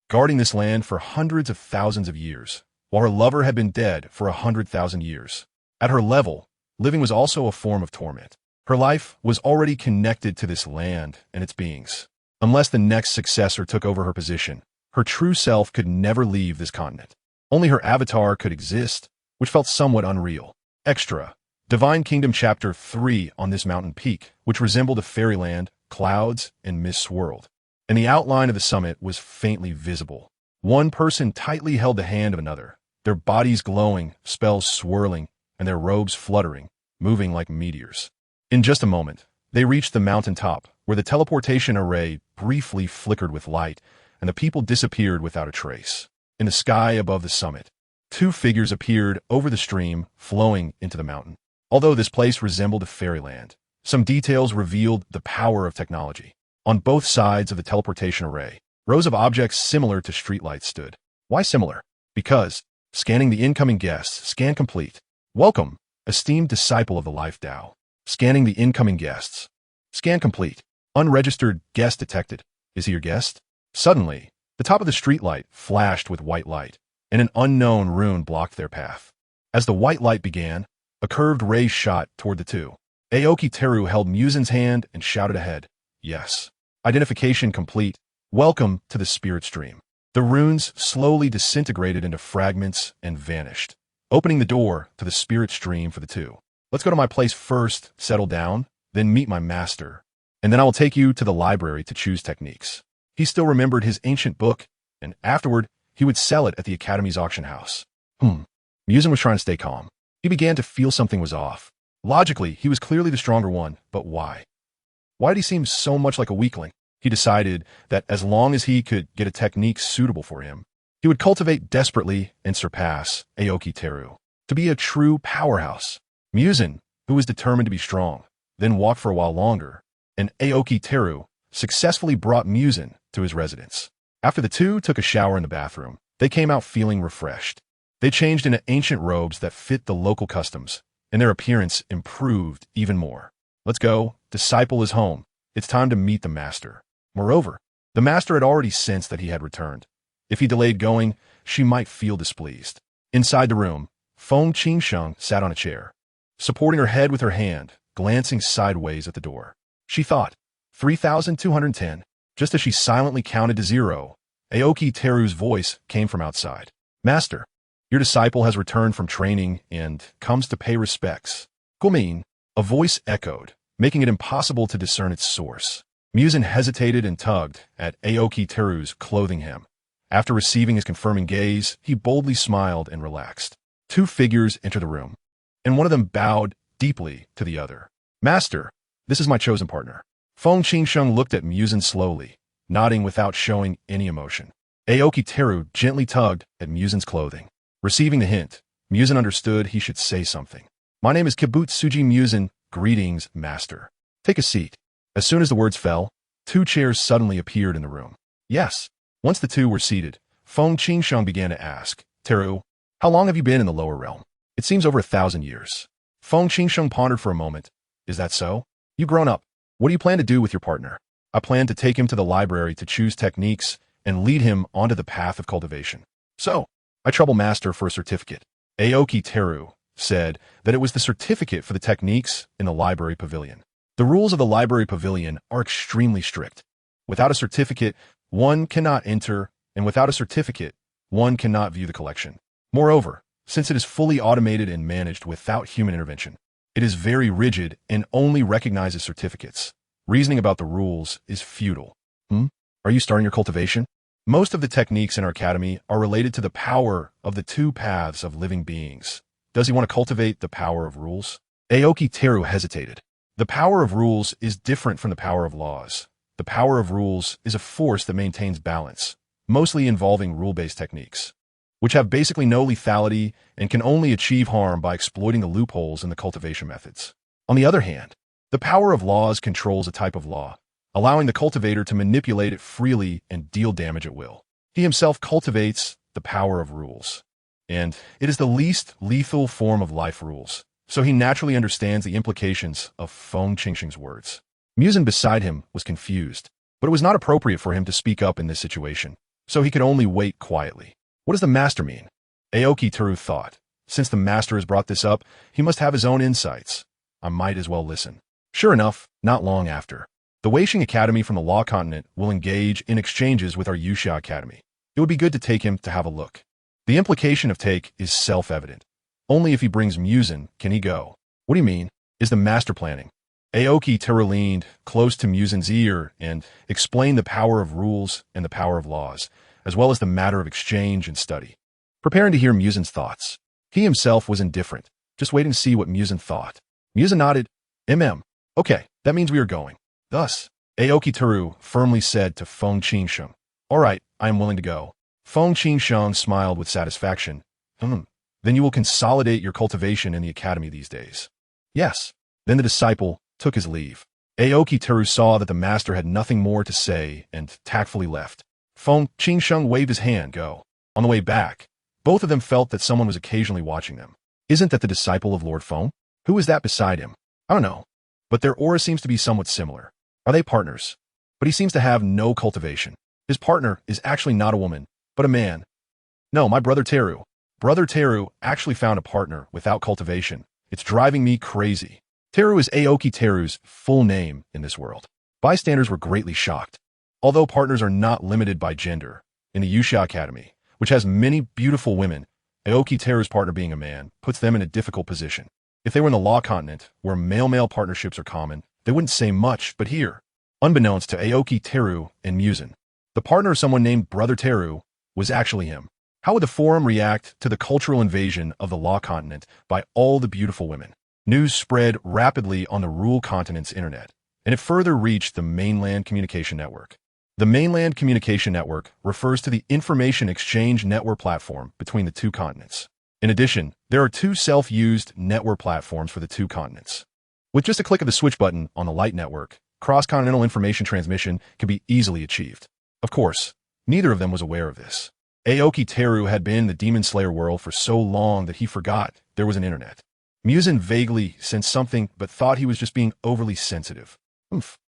guarding this land for hundreds of thousands of years, while her lover had been dead for 100,000 years. At her level, living was also a form of torment. Her life was already connected to this land and its beings. Unless the next successor took over her position, her true self could never leave this continent. Only her avatar could exist, which felt somewhat unreal. Extra. Divine Kingdom Chapter 3 on this mountain peak, which resembled a fairyland, clouds, and mist swirled. And the outline of the summit was faintly visible. One person tightly held the hand of another, their bodies glowing, spells swirling, and their robes fluttering, moving like meteors. In just a moment, they reached the mountaintop, where the teleportation array briefly flickered with light, and the people disappeared without a trace. In the sky above the summit, two figures appeared over the stream flowing into the mountain. Although this place resembled a fairyland, some details revealed the power of technology. On both sides of the teleportation array, rows of objects similar to streetlights stood. Why similar? Because, scanning the incoming guests, scan complete. Welcome, esteemed disciple of the Life Tao. Scanning the incoming guests. Scan complete. Unregistered guest detected. Is he your guest? Suddenly, the top of the streetlight flashed with white light, and an unknown rune blocked their path. As the white light began, a curved ray shot toward the two. Aoki Teru held Muzan's hand and shouted ahead, "Yes. Identification complete. Welcome to the spirit stream." The runes slowly disintegrated into fragments and vanished, opening the door to the spirit stream for the two. "Let's go to my place first, settle down, then meet my master, and then I will take you to the library to choose techniques." He still remembered his ancient book, and afterward, he would sell it at the Academy's auction house. Muzan was trying to stay calm. He began to feel something was off. Logically, he was clearly the stronger one, but why? Why did he seem so much like a weakling? He decided that as long as he could get a technique suitable for him, he would cultivate desperately and surpass Aoki Teru. To be a true powerhouse. Muzan, who was determined to be strong, then walked for a while longer, and Aoki Teru successfully brought Muzan to his residence. After the two took a shower in the bathroom, they came out feeling refreshed. They changed into ancient robes that fit the local customs, and their appearance improved even more. "Let's go. Disciple is home. It's time to meet the master." Moreover, The master had already sensed that he had returned. If he delayed going, she might feel displeased. Inside the room, Feng Qingsheng sat on a chair, supporting her head with her hand, glancing sideways at the door. She thought, 3,210. Just as she silently counted to 0, Aoki Teru's voice came from outside. Master, your disciple has returned from training and comes to pay respects. Gumin, a voice echoed, making it impossible to discern its source. Muzan hesitated and tugged at Aoki Teru's clothing hem. After receiving his confirming gaze, he boldly smiled and relaxed. Two figures entered the room, and one of them bowed deeply to the other. Master, this is my chosen partner. Feng Qingsheng looked at Muzan slowly, nodding without showing any emotion. Aoki Teru gently tugged at Muzan's clothing. Receiving the hint, Muzan understood he should say something. My name is Kibutsuji Muzan. Greetings, master. Take a seat. As soon as the words fell, two chairs suddenly appeared in the room. Yes. Once the two were seated, Feng Qingsheng began to ask, Teru, how long have you been in the lower realm? It seems over 1,000 years. Feng Qingsheng pondered for a moment. Is that so? You've grown up. What do you plan to do with your partner? I plan to take him to the library to choose techniques and lead him onto the path of cultivation. So, I trouble master for a certificate. Aoki Teru said that it was the certificate for the techniques in the library pavilion. The rules of the library pavilion are extremely strict. Without a certificate, one cannot enter, and without a certificate, one cannot view the collection. Moreover, since it is fully automated and managed without human intervention, it is very rigid and only recognizes certificates. Reasoning about the rules is futile. Are you starting your cultivation? Most of the techniques in our academy are related to the power of the two paths of living beings. Does he want to cultivate the power of rules? Aoki Teru hesitated. The power of rules is different from the power of laws. The power of rules is a force that maintains balance, mostly involving rule-based techniques, which have basically no lethality and can only achieve harm by exploiting the loopholes in the cultivation methods. On the other hand, the power of laws controls a type of law, allowing the cultivator to manipulate it freely and deal damage at will. He himself cultivates the power of rules, and it is the least lethal form of life rules, so he naturally understands the implications of Feng Qingsheng's words. Muzan beside him was confused, but it was not appropriate for him to speak up in this situation, so he could only wait quietly. What does the master mean? Aoki Teru thought. Since the master has brought this up, he must have his own insights. I might as well listen. Sure enough, not long after, the Weixing Academy from the Law Continent will engage in exchanges with our Yuxia Academy. It would be good to take him to have a look. The implication of take is self-evident. Only if he brings Muzan can he go. What do you mean? Is the master planning? Aoki Teru leaned close to Muzan's ear and explained the power of rules and the power of laws, as well as the matter of exchange and study. Preparing to hear Muzan's thoughts. He himself was indifferent, just waiting to see what Muzan thought. Muzan nodded. Okay, that means we are going. Thus, Aoki Teru firmly said to Feng Qingsheng, all right, I am willing to go. Feng Qingsheng smiled with satisfaction. Then you will consolidate your cultivation in the academy these days. Yes. Then the disciple took his leave. Aoki Teru saw that the master had nothing more to say and tactfully left. Feng Qingsheng waved his hand, go. On the way back, both of them felt that someone was occasionally watching them. Isn't that the disciple of Lord Feng? Who is that beside him? I don't know, but their aura seems to be somewhat similar. Are they partners? But he seems to have no cultivation. His partner is actually not a woman, but a man. No, my brother Teru. Brother Teru actually found a partner without cultivation. It's driving me crazy. Teru is Aoki Teru's full name in this world. Bystanders were greatly shocked. Although partners are not limited by gender, in the Yuxia Academy, which has many beautiful women, Aoki Teru's partner being a man puts them in a difficult position. If they were in the Law Continent, where male-male partnerships are common, they wouldn't say much, but here, unbeknownst to Aoki Teru and Muzan, the partner of someone named Brother Teru was actually him. How would the forum react to the cultural invasion of the Law Continent by all the beautiful women? News spread rapidly on the Rule Continent's internet, and it further reached the mainland communication network. The mainland communication network refers to the information exchange network platform between the two continents. In addition, there are two self-used network platforms for the two continents. With just a click of the switch button on the light network, cross-continental information transmission can be easily achieved. Of course, neither of them was aware of this. Aoki Teru had been in the Demon Slayer world for so long that he forgot there was an internet. Muzan vaguely sensed something but thought he was just being overly sensitive.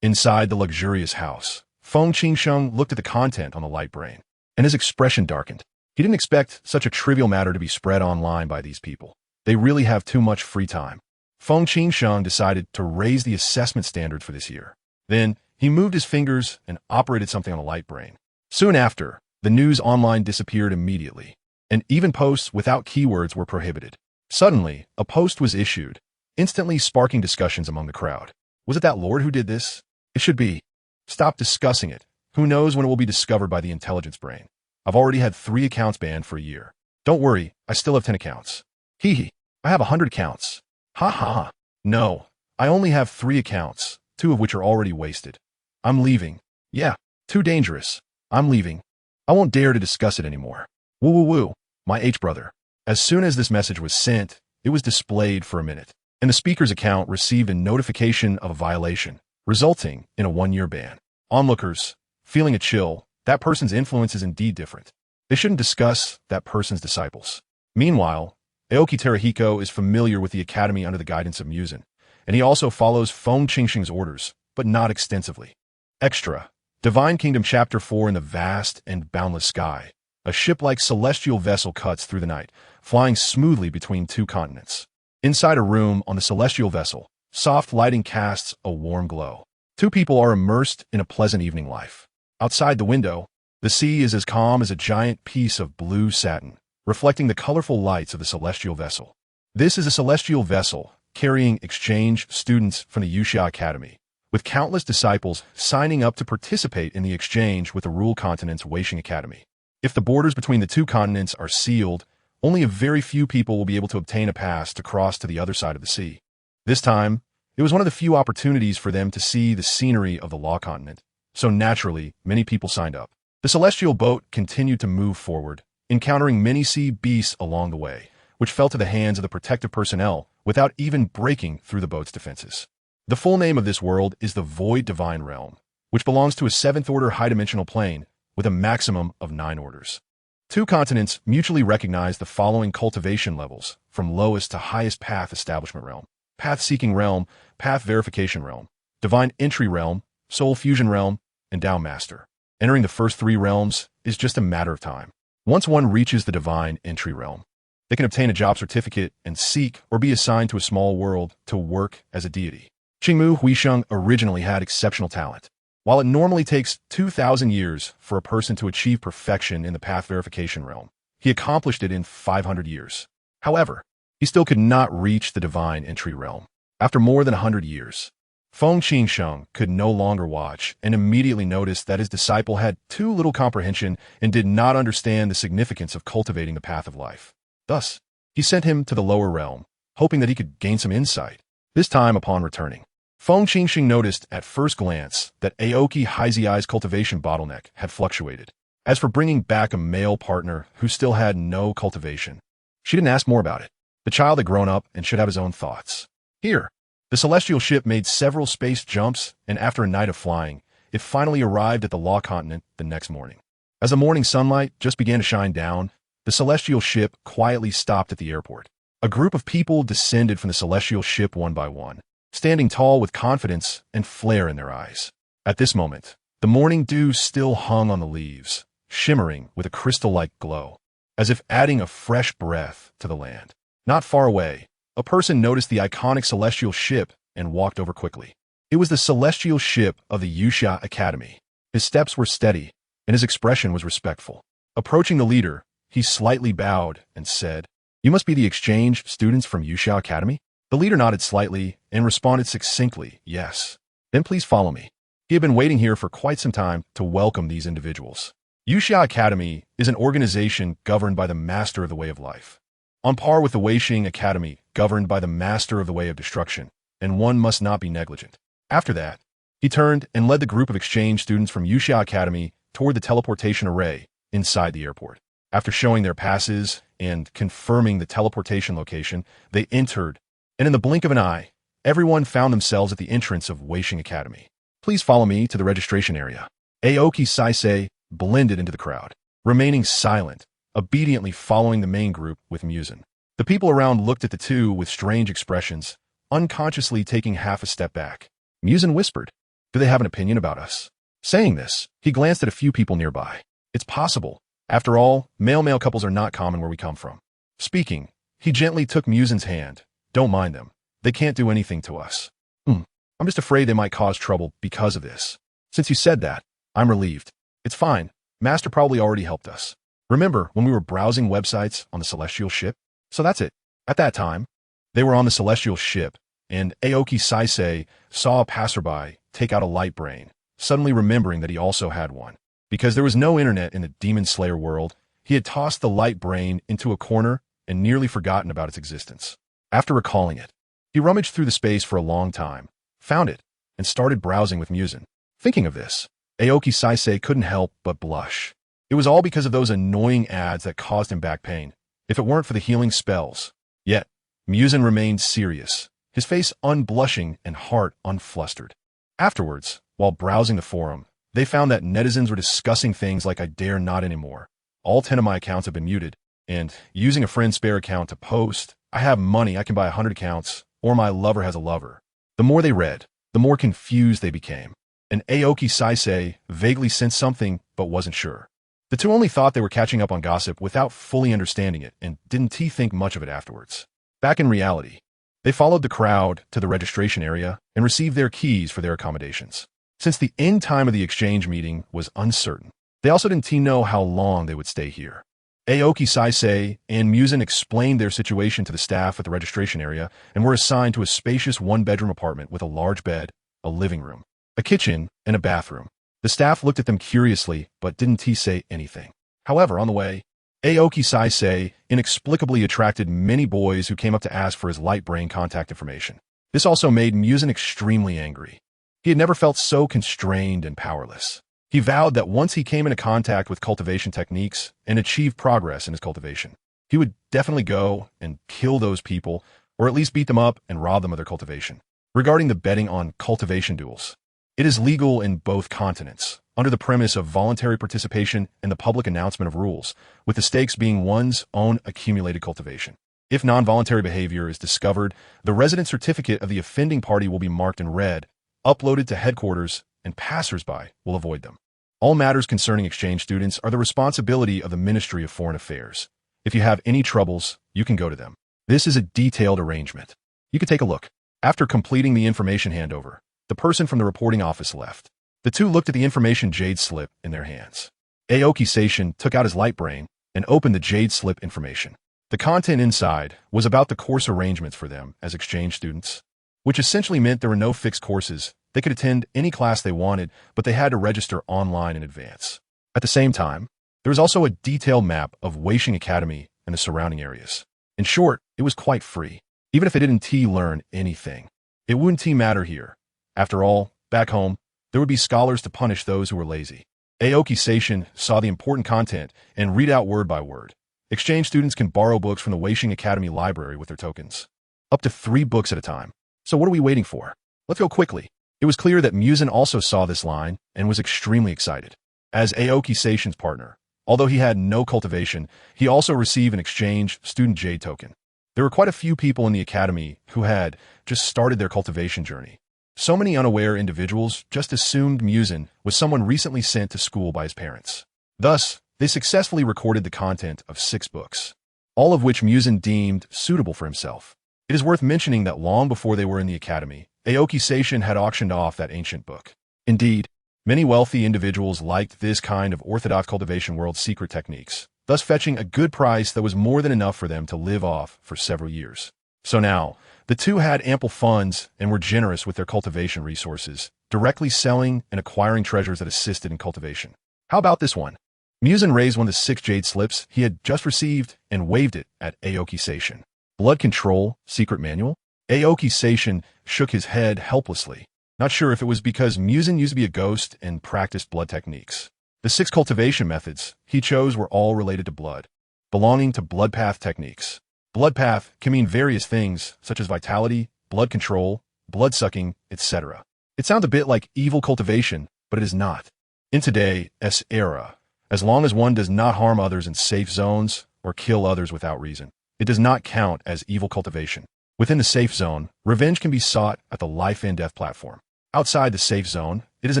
Inside the luxurious house, Feng Qingsheng looked at the content on the light brain, and his expression darkened. He didn't expect such a trivial matter to be spread online by these people. They really have too much free time. Feng Qingsheng decided to raise the assessment standard for this year. Then, he moved his fingers and operated something on the light brain. Soon after, the news online disappeared immediately, and even posts without keywords were prohibited. Suddenly, a post was issued, instantly sparking discussions among the crowd. Was it that lord who did this? It should be. Stop discussing it. Who knows when it will be discovered by the intelligence brain? I've already had 3 accounts banned for a year. Don't worry, I still have 10 accounts. Hee hee, I have 100 accounts. Ha ha ha. No, I only have 3 accounts, 2 of which are already wasted. I'm leaving. Yeah, too dangerous. I'm leaving. I won't dare to discuss it anymore. Woo woo woo, my H-brother. As soon as this message was sent, it was displayed for a minute, and the speaker's account received a notification of a violation, resulting in a 1-year ban. Onlookers, feeling a chill, that person's influence is indeed different. They shouldn't discuss that person's disciples. Meanwhile, Aoki Terahiko is familiar with the academy under the guidance of Muzan, and he also follows Feng Qingsheng's orders, but not extensively. Extra. Divine Kingdom Chapter 4. In the vast and boundless sky, a ship-like celestial vessel cuts through the night, flying smoothly between 2 continents. Inside a room on the celestial vessel, soft lighting casts a warm glow. 2 people are immersed in a pleasant evening life. Outside the window, the sea is as calm as a giant piece of blue satin, reflecting the colorful lights of the celestial vessel. This is a celestial vessel carrying exchange students from the Yuxia Academy, with countless disciples signing up to participate in the exchange with the Rule Continent's Weixing Academy. If the borders between the 2 continents are sealed, only a very few people will be able to obtain a pass to cross to the other side of the sea. This time, it was one of the few opportunities for them to see the scenery of the Law Continent, so naturally, many people signed up. The celestial boat continued to move forward, encountering many sea beasts along the way, which fell to the hands of the protective personnel without even breaking through the boat's defenses. The full name of this world is the Void Divine Realm, which belongs to a 7th-order high-dimensional plane with a maximum of 9 orders. 2 continents mutually recognize the following cultivation levels, from lowest to highest: Path Establishment Realm, Path Seeking Realm, Path Verification Realm, Divine Entry Realm, Soul Fusion Realm, and Tao Master. Entering the first 3 realms is just a matter of time. Once one reaches the Divine Entry Realm, they can obtain a job certificate and seek or be assigned to a small world to work as a deity. Qingmu Huisheng originally had exceptional talent. While it normally takes 2,000 years for a person to achieve perfection in the Path Verification Realm, he accomplished it in 500 years. However, he still could not reach the Divine Entry Realm. After more than 100 years, Feng Qingsheng could no longer watch and immediately noticed that his disciple had too little comprehension and did not understand the significance of cultivating the path of life. Thus, he sent him to the lower realm, hoping that he could gain some insight. This time, upon returning, Feng Qingsheng noticed at first glance that Aoki Haiziai's cultivation bottleneck had fluctuated. As for bringing back a male partner who still had no cultivation, she didn't ask more about it. The child had grown up and should have his own thoughts. Here, the celestial ship made several space jumps, and after a night of flying, it finally arrived at the Law Continent the next morning. As the morning sunlight just began to shine down, the celestial ship quietly stopped at the airport. A group of people descended from the celestial ship one by one, standing tall with confidence and flair in their eyes. At this moment, the morning dew still hung on the leaves, shimmering with a crystal-like glow, as if adding a fresh breath to the land. Not far away, a person noticed the iconic celestial ship and walked over quickly. It was the celestial ship of the Yuxia Academy. His steps were steady, and his expression was respectful. Approaching the leader, he slightly bowed and said, "You must be the exchange students from Yuxia Academy?" The leader nodded slightly and responded succinctly, "Yes." "Then please follow me." He had been waiting here for quite some time to welcome these individuals. Yuxia Academy is an organization governed by the Master of the Way of Life, on par with the Weixing Academy governed by the Master of the Way of Destruction, and one must not be negligent. After that, he turned and led the group of exchange students from Yuxia Academy toward the teleportation array inside the airport. After showing their passes and confirming the teleportation location, they entered, and in the blink of an eye, everyone found themselves at the entrance of Weixing Academy. "Please follow me to the registration area." Aoki Saisei blended into the crowd, remaining silent, obediently following the main group with Muzan. The people around looked at the two with strange expressions, unconsciously taking half a step back. Muzan whispered, "Do they have an opinion about us?" Saying this, he glanced at a few people nearby. It's possible. After all, male-male couples are not common where we come from. Speaking, he gently took Muzan's hand. Don't mind them. They can't do anything to us. I'm just afraid they might cause trouble because of this. Since you said that, I'm relieved. It's fine. Master probably already helped us. Remember when we were browsing websites on the celestial ship? So that's it. At that time, they were on the celestial ship, and Aoki Saisei saw a passerby take out a light brain, suddenly remembering that he also had one. Because there was no internet in the Demon Slayer world, he had tossed the light brain into a corner and nearly forgotten about its existence. After recalling it, he rummaged through the space for a long time, found it, and started browsing with Muzan. Thinking of this, Aoki Saisei couldn't help but blush. It was all because of those annoying ads that caused him back pain, if it weren't for the healing spells. Yet, Muzan remained serious, his face unblushing and heart unflustered. Afterwards, while browsing the forum, they found that netizens were discussing things like I dare not anymore. All 10 of my accounts have been muted, and using a friend's spare account to post, I have money, I can buy 100 accounts, or my lover has a lover. The more they read, the more confused they became. And Aoki Saisei vaguely sensed something but wasn't sure. The two only thought they were catching up on gossip without fully understanding it and didn't think much of it afterwards. Back in reality, they followed the crowd to the registration area and received their keys for their accommodations. Since the end time of the exchange meeting was uncertain, they also didn't know how long they would stay here. Aoki Saisei and Muzan explained their situation to the staff at the registration area and were assigned to a spacious one-bedroom apartment with a large bed, a living room, a kitchen, and a bathroom. The staff looked at them curiously, but didn't say anything. However, on the way, Aoki Saisei inexplicably attracted many boys who came up to ask for his light brain contact information. This also made Muzan extremely angry. He had never felt so constrained and powerless. He vowed that once he came into contact with cultivation techniques and achieved progress in his cultivation, he would definitely go and kill those people, or at least beat them up and rob them of their cultivation. Regarding the betting on cultivation duels, it is legal in both continents, under the premise of voluntary participation and the public announcement of rules, with the stakes being one's own accumulated cultivation. If non-voluntary behavior is discovered, the resident certificate of the offending party will be marked in red, uploaded to headquarters, and passers-by will avoid them. All matters concerning exchange students are the responsibility of the Ministry of Foreign Affairs. If you have any troubles, you can go to them. This is a detailed arrangement. You can take a look. After completing the information handover, the person from the reporting office left. The two looked at the information jade slip in their hands. Aoki Seishin took out his light brain and opened the jade slip information. The content inside was about the course arrangements for them as exchange students, which essentially meant there were no fixed courses. They could attend any class they wanted, but they had to register online in advance. At the same time, there was also a detailed map of Weishing Academy and the surrounding areas. In short, it was quite free. Even if it didn't learn anything, it wouldn't matter here. After all, back home, there would be scholars to punish those who were lazy. Aoki Seishin saw the important content and read out word by word. Exchange students can borrow books from the Weishing Academy library with their tokens. Up to 3 books at a time. So what are we waiting for? Let's go quickly. It was clear that Muzan also saw this line and was extremely excited. As Aoki Seishin's partner, although he had no cultivation, he also received an exchange student jade token. There were quite a few people in the academy who had just started their cultivation journey. So many unaware individuals just assumed Muzan was someone recently sent to school by his parents. Thus, they successfully recorded the content of 6 books, all of which Muzan deemed suitable for himself. It is worth mentioning that long before they were in the academy, Aoki Seishin had auctioned off that ancient book. Indeed, many wealthy individuals liked this kind of orthodox cultivation world secret techniques, thus fetching a good price that was more than enough for them to live off for several years. So now, the two had ample funds and were generous with their cultivation resources, directly selling and acquiring treasures that assisted in cultivation. How about this one? Muzan raised one of the 6 jade slips he had just received and waved it at Aoki Seishin. Blood Control Secret Manual? Aoki Seishin shook his head helplessly, not sure if it was because Muzan used to be a ghost and practiced blood techniques. The 6 cultivation methods he chose were all related to blood, belonging to blood path techniques. Blood path can mean various things, such as vitality, blood control, blood sucking, etc. It sounds a bit like evil cultivation, but it is not. In today's era, as long as one does not harm others in safe zones or kill others without reason, it does not count as evil cultivation. Within the safe zone, revenge can be sought at the life and death platform. Outside the safe zone, it is a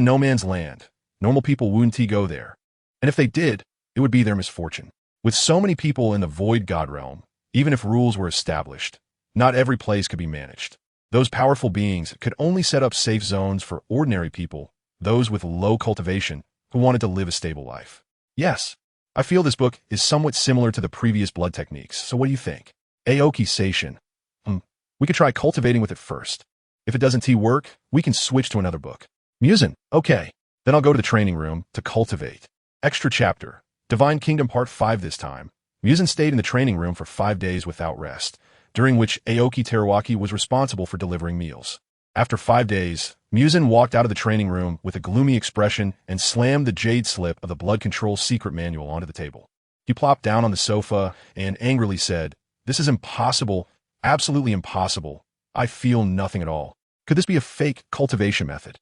no man's land. Normal people wouldn't go there. And if they did, it would be their misfortune. With so many people in the void god realm, even if rules were established, not every place could be managed. Those powerful beings could only set up safe zones for ordinary people, those with low cultivation who wanted to live a stable life. Yes, I feel this book is somewhat similar to the previous blood techniques, so what do you think? Aoki Seishin. We could try cultivating with it first. If it doesn't work, we can switch to another book. Muzan, okay. Then I'll go to the training room to cultivate. Extra chapter. Divine Kingdom Part 5 this time. Muzan stayed in the training room for 5 days without rest, during which Aoki Teruaki was responsible for delivering meals. After 5 days, Muzan walked out of the training room with a gloomy expression and slammed the jade slip of the blood control secret manual onto the table. He plopped down on the sofa and angrily said, "This is impossible, absolutely impossible. I feel nothing at all. Could this be a fake cultivation method?"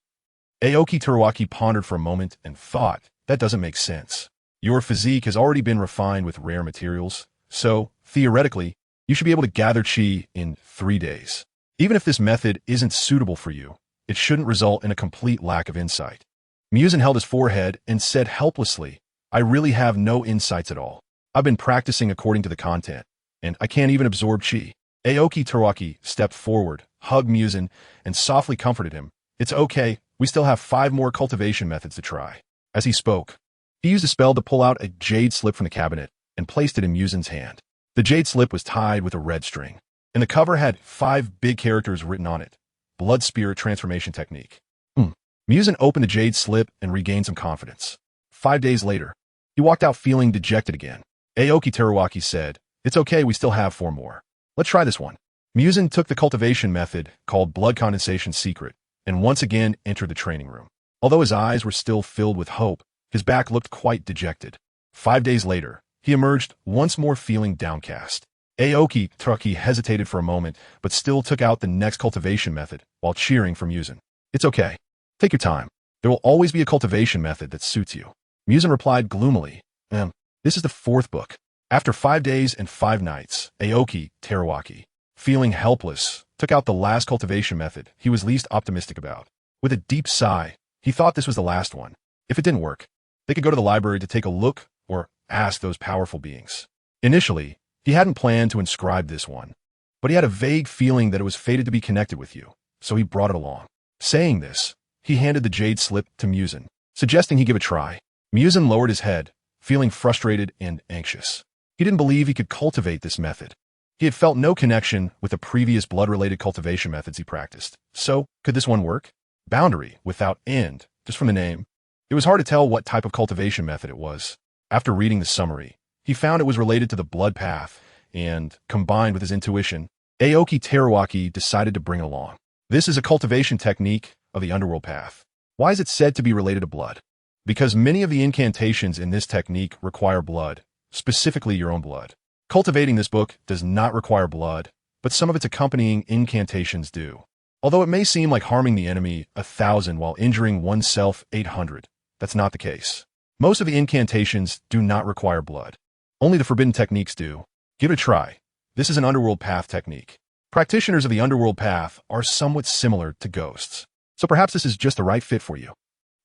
Aoki Teruaki pondered for a moment and thought, that doesn't make sense. Your physique has already been refined with rare materials, so, theoretically, you should be able to gather chi in 3 days. Even if this method isn't suitable for you, it shouldn't result in a complete lack of insight. Muzan held his forehead and said helplessly, "I really have no insights at all. I've been practicing according to the content, and I can't even absorb chi." Aoki Teruaki stepped forward, hugged Muzan, and softly comforted him. "It's okay, we still have 5 more cultivation methods to try." As he spoke, he used a spell to pull out a jade slip from the cabinet and placed it in Muzan's hand. The jade slip was tied with a red string, and the cover had 5 big characters written on it. Blood Spirit Transformation Technique. Muzan opened the jade slip and regained some confidence. 5 days later, he walked out feeling dejected again. Aoki Teruaki said, "It's okay, we still have 4 more. Let's try this one." Muzan took the cultivation method, called blood condensation secret, and once again entered the training room. Although his eyes were still filled with hope, his back looked quite dejected. 5 days later, he emerged once more feeling downcast. Aoki Teruaki hesitated for a moment, but still took out the next cultivation method while cheering for Muzan. "It's okay. Take your time. There will always be a cultivation method that suits you." Muzan replied gloomily, "This is the 4th book." After 5 days and 5 nights, Aoki Teruaki, feeling helpless, took out the last cultivation method he was least optimistic about. With a deep sigh, he thought this was the last one. If it didn't work, they could go to the library to take a look or ask those powerful beings. Initially, he hadn't planned to inscribe this one, but he had a vague feeling that it was fated to be connected with you, so he brought it along. Saying this, he handed the jade slip to Muzan, suggesting he give a try. Muzan lowered his head, feeling frustrated and anxious. He didn't believe he could cultivate this method. He had felt no connection with the previous blood-related cultivation methods he practiced. So, could this one work? Boundary, without end, just from the name. It was hard to tell what type of cultivation method it was. After reading the summary, he found it was related to the blood path, and, combined with his intuition, Aoki Teruaki decided to bring it along. This is a cultivation technique of the underworld path. Why is it said to be related to blood? Because many of the incantations in this technique require blood, specifically your own blood. Cultivating this book does not require blood, but some of its accompanying incantations do. Although it may seem like harming the enemy 1,000 while injuring oneself 800, that's not the case. Most of the incantations do not require blood. Only the forbidden techniques do. Give it a try. This is an underworld path technique. Practitioners of the underworld path are somewhat similar to ghosts, so perhaps this is just the right fit for you.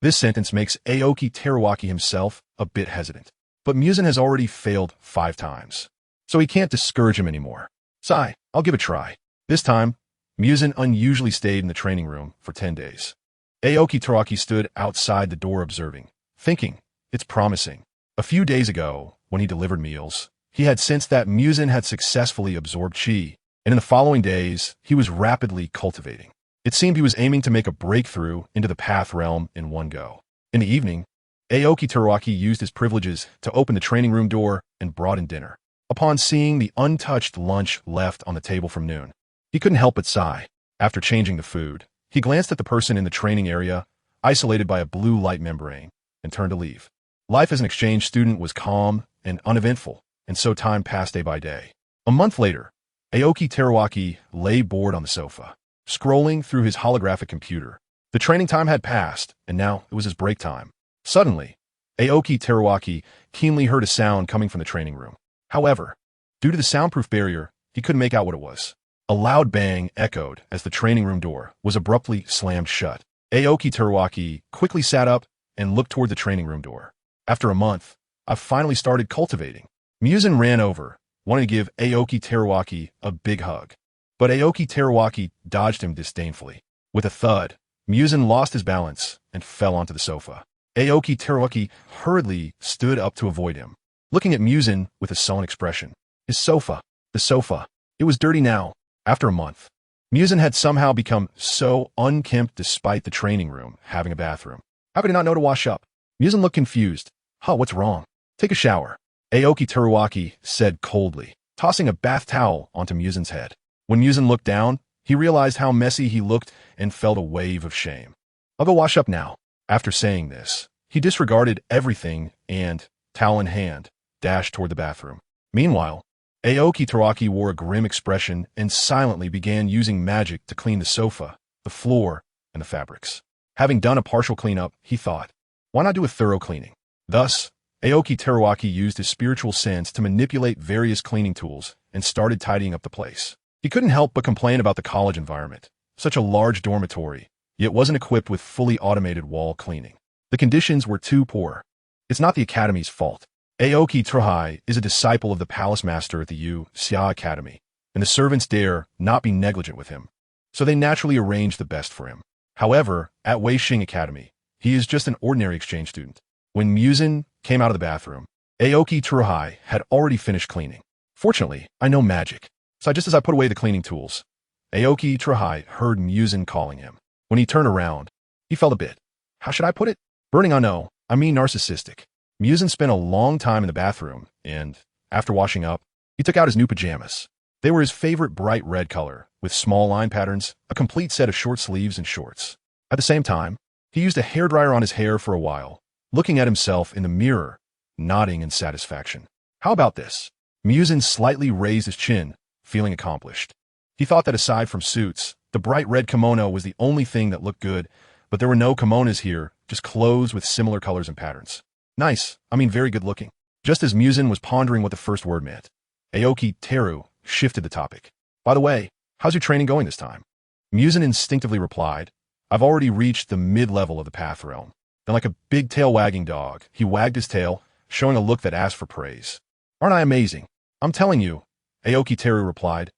This sentence makes Aoki Teruaki himself a bit hesitant, but Muzan has already failed 5 times, so he can't discourage him anymore. Sigh, I'll give it a try. This time, Muzan unusually stayed in the training room for 10 days. Aoki Teruaki stood outside the door observing, thinking, it's promising. A few days ago, when he delivered meals, he had sensed that Muzan had successfully absorbed chi, and in the following days, he was rapidly cultivating. It seemed he was aiming to make a breakthrough into the path realm in one go. In the evening, Aoki Teruaki used his privileges to open the training room door and brought in dinner. Upon seeing the untouched lunch left on the table from noon, he couldn't help but sigh. After changing the food, he glanced at the person in the training area, isolated by a blue light membrane, and turned to leave. Life as an exchange student was calm and uneventful, and so time passed day by day. A month later, Aoki Teruaki lay bored on the sofa, scrolling through his holographic computer. The training time had passed, and now it was his break time. Suddenly, Aoki Teruaki keenly heard a sound coming from the training room. However, due to the soundproof barrier, he couldn't make out what it was. A loud bang echoed as the training room door was abruptly slammed shut. Aoki Teruaki quickly sat up and looked toward the training room door. After a month, I've finally started cultivating. Muzan ran over, wanting to give Aoki Teruaki a big hug. But Aoki Teruaki dodged him disdainfully. With a thud, Muzan lost his balance and fell onto the sofa. Aoki Teruaki hurriedly stood up to avoid him, looking at Muzan with a sullen expression. The sofa. It was dirty now. After a month, Muzan had somehow become so unkempt despite the training room having a bathroom. How could he not know to wash up? Muzan looked confused. What's wrong? Take a shower, Aoki Teruaki said coldly, tossing a bath towel onto Muzan's head. When Muzan looked down, he realized how messy he looked and felt a wave of shame. I'll go wash up now. After saying this, he disregarded everything and, towel in hand, dashed toward the bathroom. Meanwhile, Aoki Teruaki wore a grim expression and silently began using magic to clean the sofa, the floor, and the fabrics. Having done a partial cleanup, he thought, why not do a thorough cleaning? Thus, Aoki Teruaki used his spiritual sense to manipulate various cleaning tools and started tidying up the place. He couldn't help but complain about the college environment. Such a large dormitory, yet wasn't equipped with fully automated wall cleaning. The conditions were too poor. It's not the academy's fault. Aoki Teruaki is a disciple of the palace master at the Xia Academy, and the servants dare not be negligent with him, so they naturally arrange the best for him. However, at Weixing Academy, he is just an ordinary exchange student. When Muzan came out of the bathroom, Aoki Teruaki had already finished cleaning. Fortunately, I know magic, so just as I put away the cleaning tools, Aoki Teruaki heard Muzan calling him. When he turned around, he felt a bit, how should I put it? Burning on narcissistic. Muzan spent a long time in the bathroom, and, after washing up, he took out his new pajamas. They were his favorite bright red color, with small line patterns, a complete set of short sleeves and shorts. At the same time, he used a hairdryer on his hair for a while, looking at himself in the mirror, nodding in satisfaction. How about this? Muzan slightly raised his chin, feeling accomplished. He thought that aside from suits, the bright red kimono was the only thing that looked good, but there were no kimonos here, just clothes with similar colors and patterns. Very good looking. Just as Muzan was pondering what the first word meant, Aoki Teru shifted the topic. By the way, how's your training going this time? Muzan instinctively replied, I've already reached the mid-level of the path realm. Then like a big tail-wagging dog, he wagged his tail, showing a look that asked for praise. Aren't I amazing? I'm telling you, Aoki Teru replied.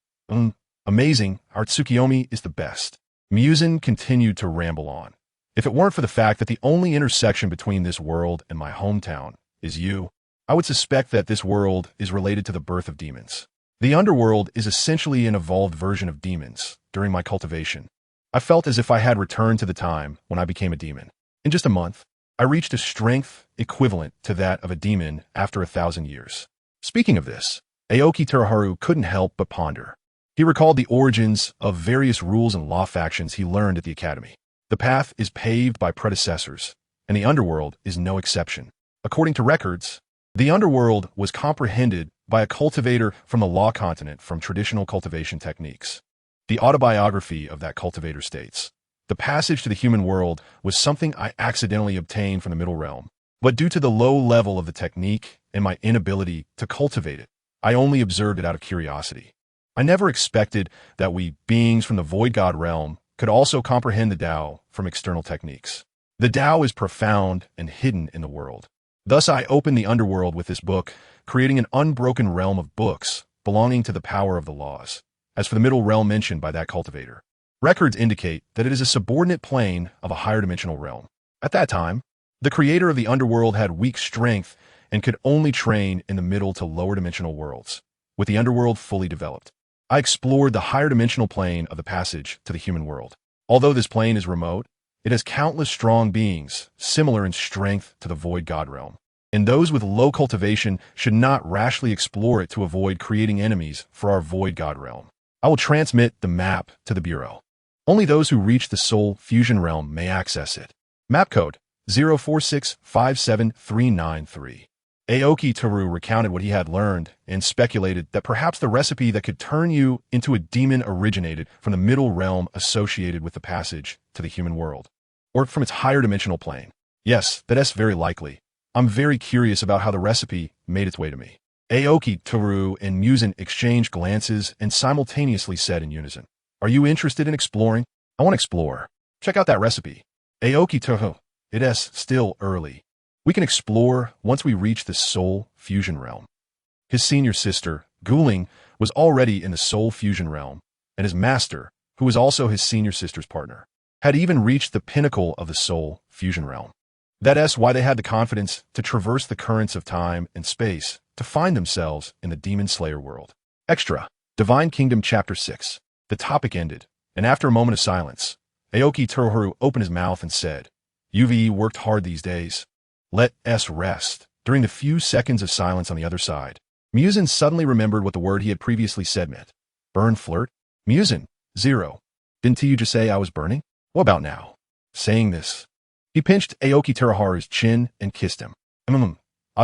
Amazing, our Tsukiyomi is the best. Muzan continued to ramble on. If it weren't for the fact that the only intersection between this world and my hometown is you, I would suspect that this world is related to the birth of demons. The underworld is essentially an evolved version of demons. During my cultivation, I felt as if I had returned to the time when I became a demon. In just a month, I reached a strength equivalent to that of a demon after 1,000 years. Speaking of this, Aoki Teruaki couldn't help but ponder. He recalled the origins of various rules and law factions he learned at the academy. The path is paved by predecessors, and the underworld is no exception. According to records, the underworld was comprehended by a cultivator from the law continent from traditional cultivation techniques. The autobiography of that cultivator states, the passage to the human world was something I accidentally obtained from the middle realm, but due to the low level of the technique and my inability to cultivate it, I only observed it out of curiosity. I never expected that we, beings from the void god realm, could also comprehend the Tao from external techniques. The Tao is profound and hidden in the world. Thus I opened the underworld with this book, creating an unbroken realm of books belonging to the power of the laws. As for the middle realm mentioned by that cultivator, records indicate that it is a subordinate plane of a higher dimensional realm. At that time, the creator of the underworld had weak strength and could only train in the middle to lower dimensional worlds. With the underworld fully developed, I explored the higher dimensional plane of the passage to the human world. Although this plane is remote, it has countless strong beings, similar in strength to the void god realm. And those with low cultivation should not rashly explore it to avoid creating enemies for our void god realm. I will transmit the map to the Bureau. Only those who reach the soul fusion realm may access it. Map code 04657393. Aoki Teru recounted what he had learned and speculated that perhaps the recipe that could turn you into a demon originated from the middle realm associated with the passage to the human world, or from its higher dimensional plane. Yes, that's very likely. I'm very curious about how the recipe made its way to me. Aoki Teru and Muzan exchanged glances and simultaneously said in unison, Are you interested in exploring? I want to explore. Check out that recipe. Aoki Teru, It's still early. We can explore once we reach the soul fusion realm. His senior sister, Guling, was already in the soul fusion realm, and his master, who was also his senior sister's partner, had even reached the pinnacle of the soul fusion realm. That's why they had the confidence to traverse the currents of time and space to find themselves in the Demon Slayer world. Extra. Divine Kingdom Chapter 6. The topic ended, and after a moment of silence, Aoki Toru opened his mouth and said, "You've worked hard these days. Let us rest." During the few seconds of silence on the other side, Muzan suddenly remembered what the word he had previously said meant. Burn flirt? Muzan, 0. Didn't you just say I was burning? What about now? Saying this, he pinched Aoki Teruharu's chin and kissed him.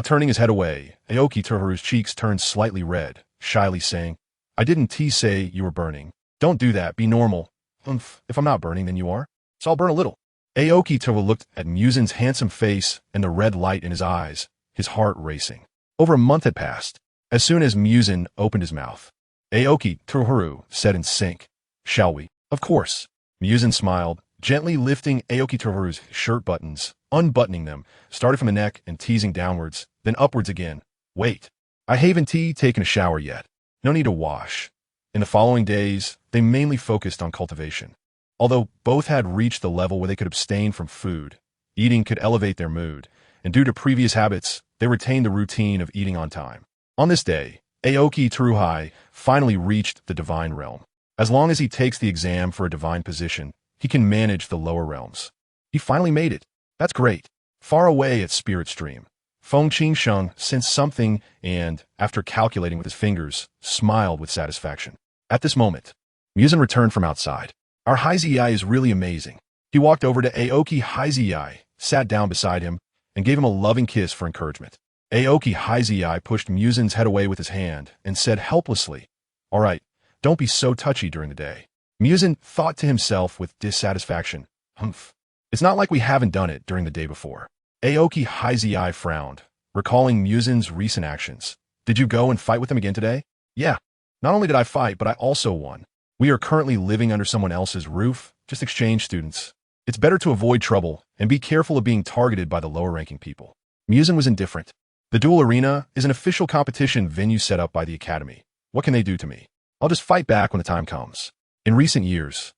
Turning his head away, Aoki Teruharu's cheeks turned slightly red, shyly saying, "I didn't say you were burning. Don't do that, be normal. If I'm not burning, then you are. So I'll burn a little." Aoki Teruharu looked at Muzan's handsome face and the red light in his eyes, his heart racing. Over a month had passed. As soon as Muzan opened his mouth, Aoki Teruharu said in sync, "Shall we?" "Of course." Muzan smiled, gently lifting Aoki Teruharu's shirt buttons, unbuttoning them, started from the neck and teasing downwards, then upwards again. "Wait. I haven't taken a shower yet. No need to wash." In the following days, they mainly focused on cultivation. Although both had reached the level where they could abstain from food, eating could elevate their mood, and due to previous habits, they retained the routine of eating on time. On this day, Aoki Teruharu finally reached the divine realm. As long as he takes the exam for a divine position, he can manage the lower realms. He finally made it. That's great. Far away at Spirit Stream, Feng Qingsheng sensed something and, after calculating with his fingers, smiled with satisfaction. At this moment, Muzan returned from outside. "Our Haizei is really amazing." He walked over to Aoki Haizei, sat down beside him, and gave him a loving kiss for encouragement. Aoki Haizei pushed Muzan's head away with his hand and said helplessly, "All right, don't be so touchy during the day." Muzan thought to himself with dissatisfaction, "It's not like we haven't done it during the day before." Aoki Haizei frowned, recalling Muzan's recent actions. "Did you go and fight with him again today?" "Yeah. Not only did I fight, but I also won. We are currently living under someone else's roof, just exchange students. It's better to avoid trouble and be careful of being targeted by the lower-ranking people." Muzan was indifferent. "The duel arena is an official competition venue set up by the academy. What can they do to me? I'll just fight back when the time comes." In recent years,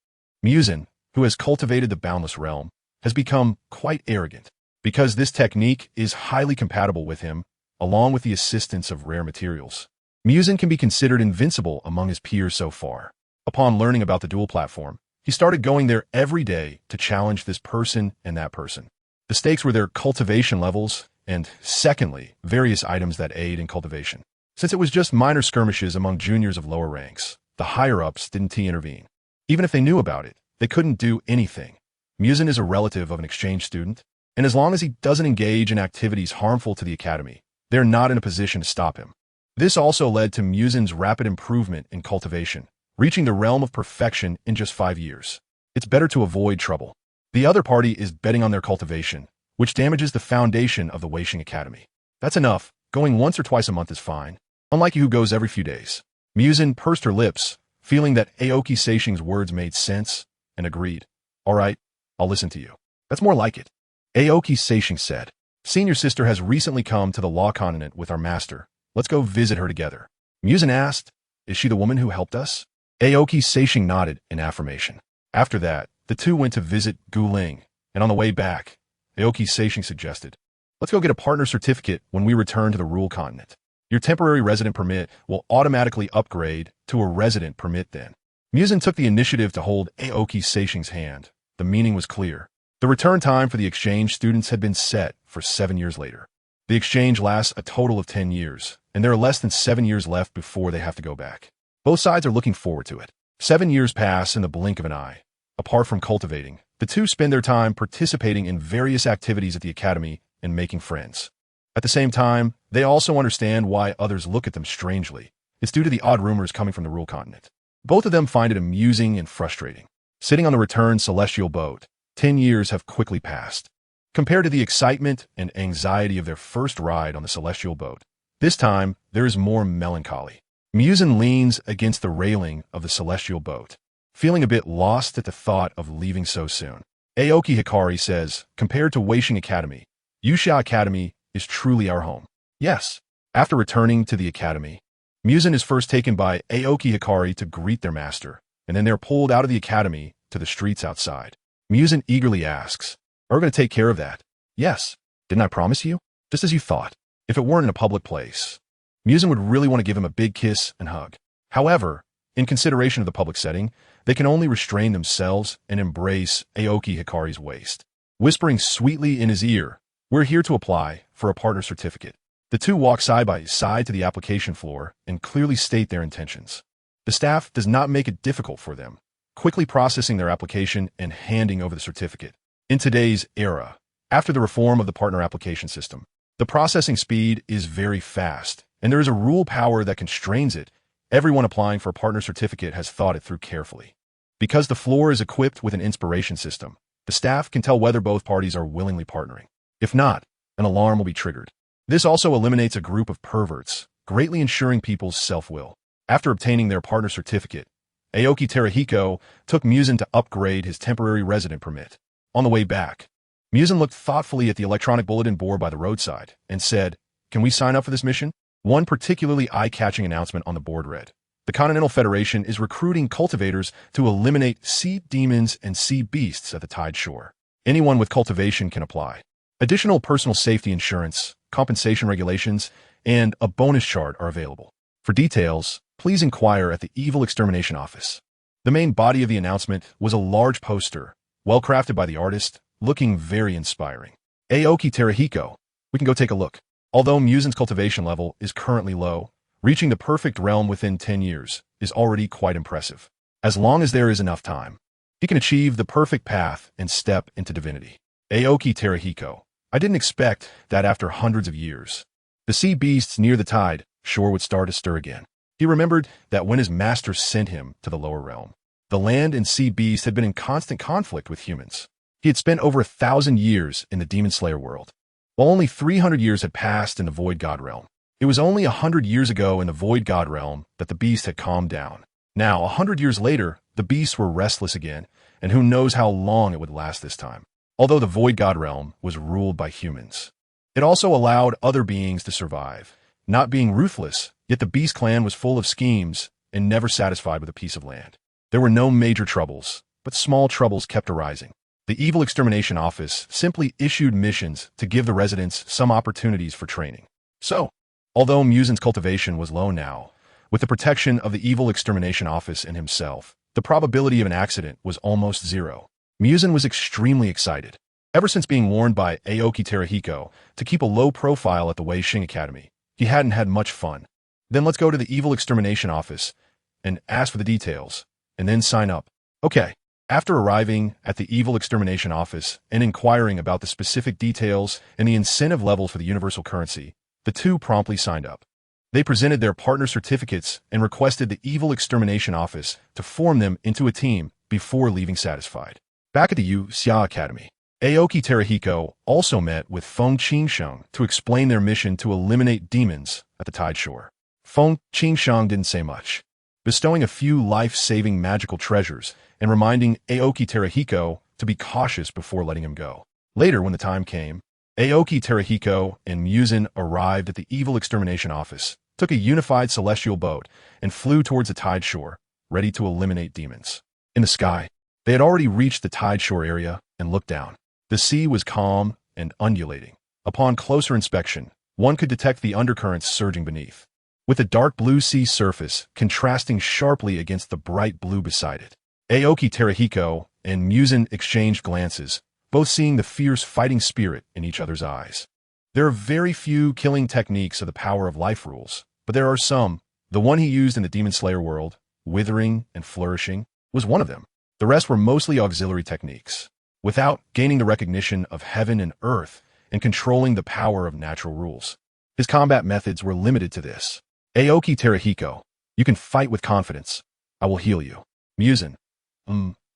Muzan, who has cultivated the boundless realm, has become quite arrogant. Because this technique is highly compatible with him, along with the assistance of rare materials, Muzan can be considered invincible among his peers so far. Upon learning about the duel platform, he started going there every day to challenge this person and that person. The stakes were their cultivation levels, and, secondly, various items that aid in cultivation. Since it was just minor skirmishes among juniors of lower ranks, the higher-ups didn't intervene. Even if they knew about it, they couldn't do anything. Muzan is a relative of an exchange student, and as long as he doesn't engage in activities harmful to the academy, they're not in a position to stop him. This also led to Muzan's rapid improvement in cultivation, reaching the realm of perfection in just 5 years. It's better to avoid trouble. The other party is betting on their cultivation, which damages the foundation of the Weixing Academy. That's enough. Going once or twice a month is fine. Unlike you who goes every few days. Muzan pursed her lips, feeling that Aoki Seishing's words made sense, and agreed. "All right, I'll listen to you." "That's more like it." Aoki Seishing said, "Senior sister has recently come to the Law Continent with our master. Let's go visit her together." Muzan asked, "Is she the woman who helped us?" Aoki Seishing nodded in affirmation. After that, the two went to visit Guling, and on the way back, Aoki Seishing suggested, "Let's go get a partner certificate when we return to the Rule Continent. Your temporary resident permit will automatically upgrade to a resident permit then." Muzan took the initiative to hold Aoki Seishing's hand. The meaning was clear. The return time for the exchange students had been set for 7 years later. The exchange lasts a total of 10 years, and there are less than 7 years left before they have to go back. Both sides are looking forward to it. 7 years pass in the blink of an eye. Apart from cultivating, the two spend their time participating in various activities at the academy and making friends. At the same time, they also understand why others look at them strangely. It's due to the odd rumors coming from the Rule Continent. Both of them find it amusing and frustrating. Sitting on the returned celestial boat, 10 years have quickly passed. Compared to the excitement and anxiety of their first ride on the celestial boat, this time there is more melancholy. Muzan leans against the railing of the celestial boat, feeling a bit lost at the thought of leaving so soon. Aoki Hikari says, compared to Weishing Academy, Yuxia Academy is truly our home. Yes. After returning to the academy, Muzan is first taken by Aoki Hikari to greet their master, and then they're pulled out of the academy to the streets outside. Muzan eagerly asks, "Are we going to take care of that?" "Yes. Didn't I promise you?" "Just as you thought. If it weren't in a public place." Muzan would really want to give him a big kiss and hug. However, in consideration of the public setting, they can only restrain themselves and embrace Aoki Hikari's waist. Whispering sweetly in his ear, "We're here to apply for a partner certificate." The two walk side by side to the application floor and clearly state their intentions. The staff does not make it difficult for them, quickly processing their application and handing over the certificate. In today's era, after the reform of the partner application system, the processing speed is very fast, and there is a rule power that constrains it. Everyone applying for a partner certificate has thought it through carefully. Because the floor is equipped with an inspiration system, the staff can tell whether both parties are willingly partnering. If not, an alarm will be triggered. This also eliminates a group of perverts, greatly ensuring people's self-will. After obtaining their partner certificate, Aoki Terahiko took Muzan to upgrade his temporary resident permit. On the way back, Muzan looked thoughtfully at the electronic bulletin board by the roadside and said, "Can we sign up for this mission?" One particularly eye-catching announcement on the board read, "The Continental Federation is recruiting cultivators to eliminate sea demons and sea beasts at the tide shore. Anyone with cultivation can apply. Additional personal safety insurance, compensation regulations, and a bonus chart are available. For details, please inquire at the Evil Extermination Office." The main body of the announcement was a large poster, well crafted by the artist, looking very inspiring. "Aoki Terahiko, we can go take a look." Although Muzan's cultivation level is currently low, reaching the perfect realm within 10 years is already quite impressive. As long as there is enough time, he can achieve the perfect path and step into divinity. Aoki Terahiko, I didn't expect that after hundreds of years, the sea beasts near the tide shore would start to stir again. He remembered that when his master sent him to the lower realm, the land and sea beasts had been in constant conflict with humans. He had spent over 1,000 years in the Demon Slayer world, while only 300 years had passed in the Void God realm. It was only 100 years ago in the Void God realm that the beast had calmed down. Now, 100 years later, the beasts were restless again, and who knows how long it would last this time. Although the Void God realm was ruled by humans, it also allowed other beings to survive, not being ruthless, yet the Beast Clan was full of schemes and never satisfied with a piece of land. There were no major troubles, but small troubles kept arising. The Evil Extermination Office simply issued missions to give the residents some opportunities for training. So, although Muzan's cultivation was low now, with the protection of the Evil Extermination Office and himself, the probability of an accident was almost zero. Muzan was extremely excited. Ever since being warned by Aoki Terahiko to keep a low profile at the Weishing Academy, he hadn't had much fun. Then let's go to the Evil Extermination Office and ask for the details, and then sign up. Okay. After arriving at the Evil Extermination Office and inquiring about the specific details and the incentive levels for the universal currency, the two promptly signed up. They presented their partner certificates and requested the Evil Extermination Office to form them into a team before leaving satisfied. Back at the Yuxia Academy, Aoki Terahiko also met with Feng Qingsheng to explain their mission to eliminate demons at the tide shore. Feng Qingsheng didn't say much, bestowing a few life-saving magical treasures and reminding Aoki Terahiko to be cautious before letting him go. Later, when the time came, Aoki Terahiko and Muzan arrived at the Evil Extermination Office, took a unified celestial boat, and flew towards the tide shore, ready to eliminate demons. In the sky, they had already reached the tide shore area and looked down. The sea was calm and undulating. Upon closer inspection, one could detect the undercurrents surging beneath, with the dark blue sea surface contrasting sharply against the bright blue beside it. Aoki Terahiko and Muzan exchanged glances, both seeing the fierce fighting spirit in each other's eyes. There are very few killing techniques of the power of life rules, but there are some. The one he used in the Demon Slayer world, withering and flourishing, was one of them. The rest were mostly auxiliary techniques, without gaining the recognition of heaven and earth and controlling the power of natural rules. His combat methods were limited to this. Aoki Terahiko, you can fight with confidence. I will heal you. Muzan,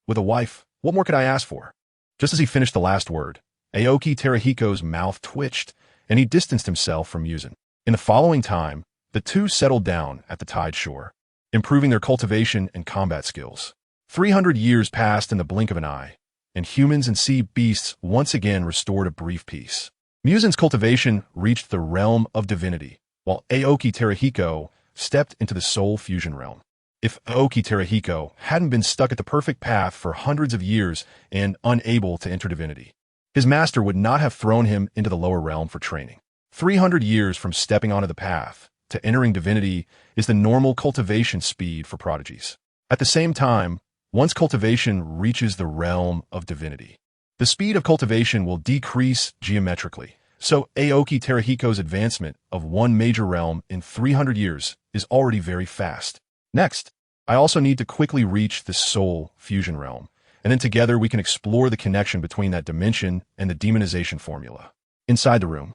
with a wife, what more could I ask for? Just as he finished the last word, Aoki Terahiko's mouth twitched, and he distanced himself from Muzan. In the following time, the two settled down at the tide shore, improving their cultivation and combat skills. 300 years passed in the blink of an eye, and humans and sea beasts once again restored a brief peace. Muzan's cultivation reached the realm of divinity, while Aoki Terahiko stepped into the soul fusion realm. If Aoki Terahiko hadn't been stuck at the perfect path for hundreds of years and unable to enter divinity, his master would not have thrown him into the lower realm for training. 300 years from stepping onto the path to entering divinity is the normal cultivation speed for prodigies. At the same time, once cultivation reaches the realm of divinity, the speed of cultivation will decrease geometrically. So Aoki Terahiko's advancement of one major realm in 300 years is already very fast. Next, I also need to quickly reach the soul fusion realm, and then together we can explore the connection between that dimension and the demonization formula. Inside the room,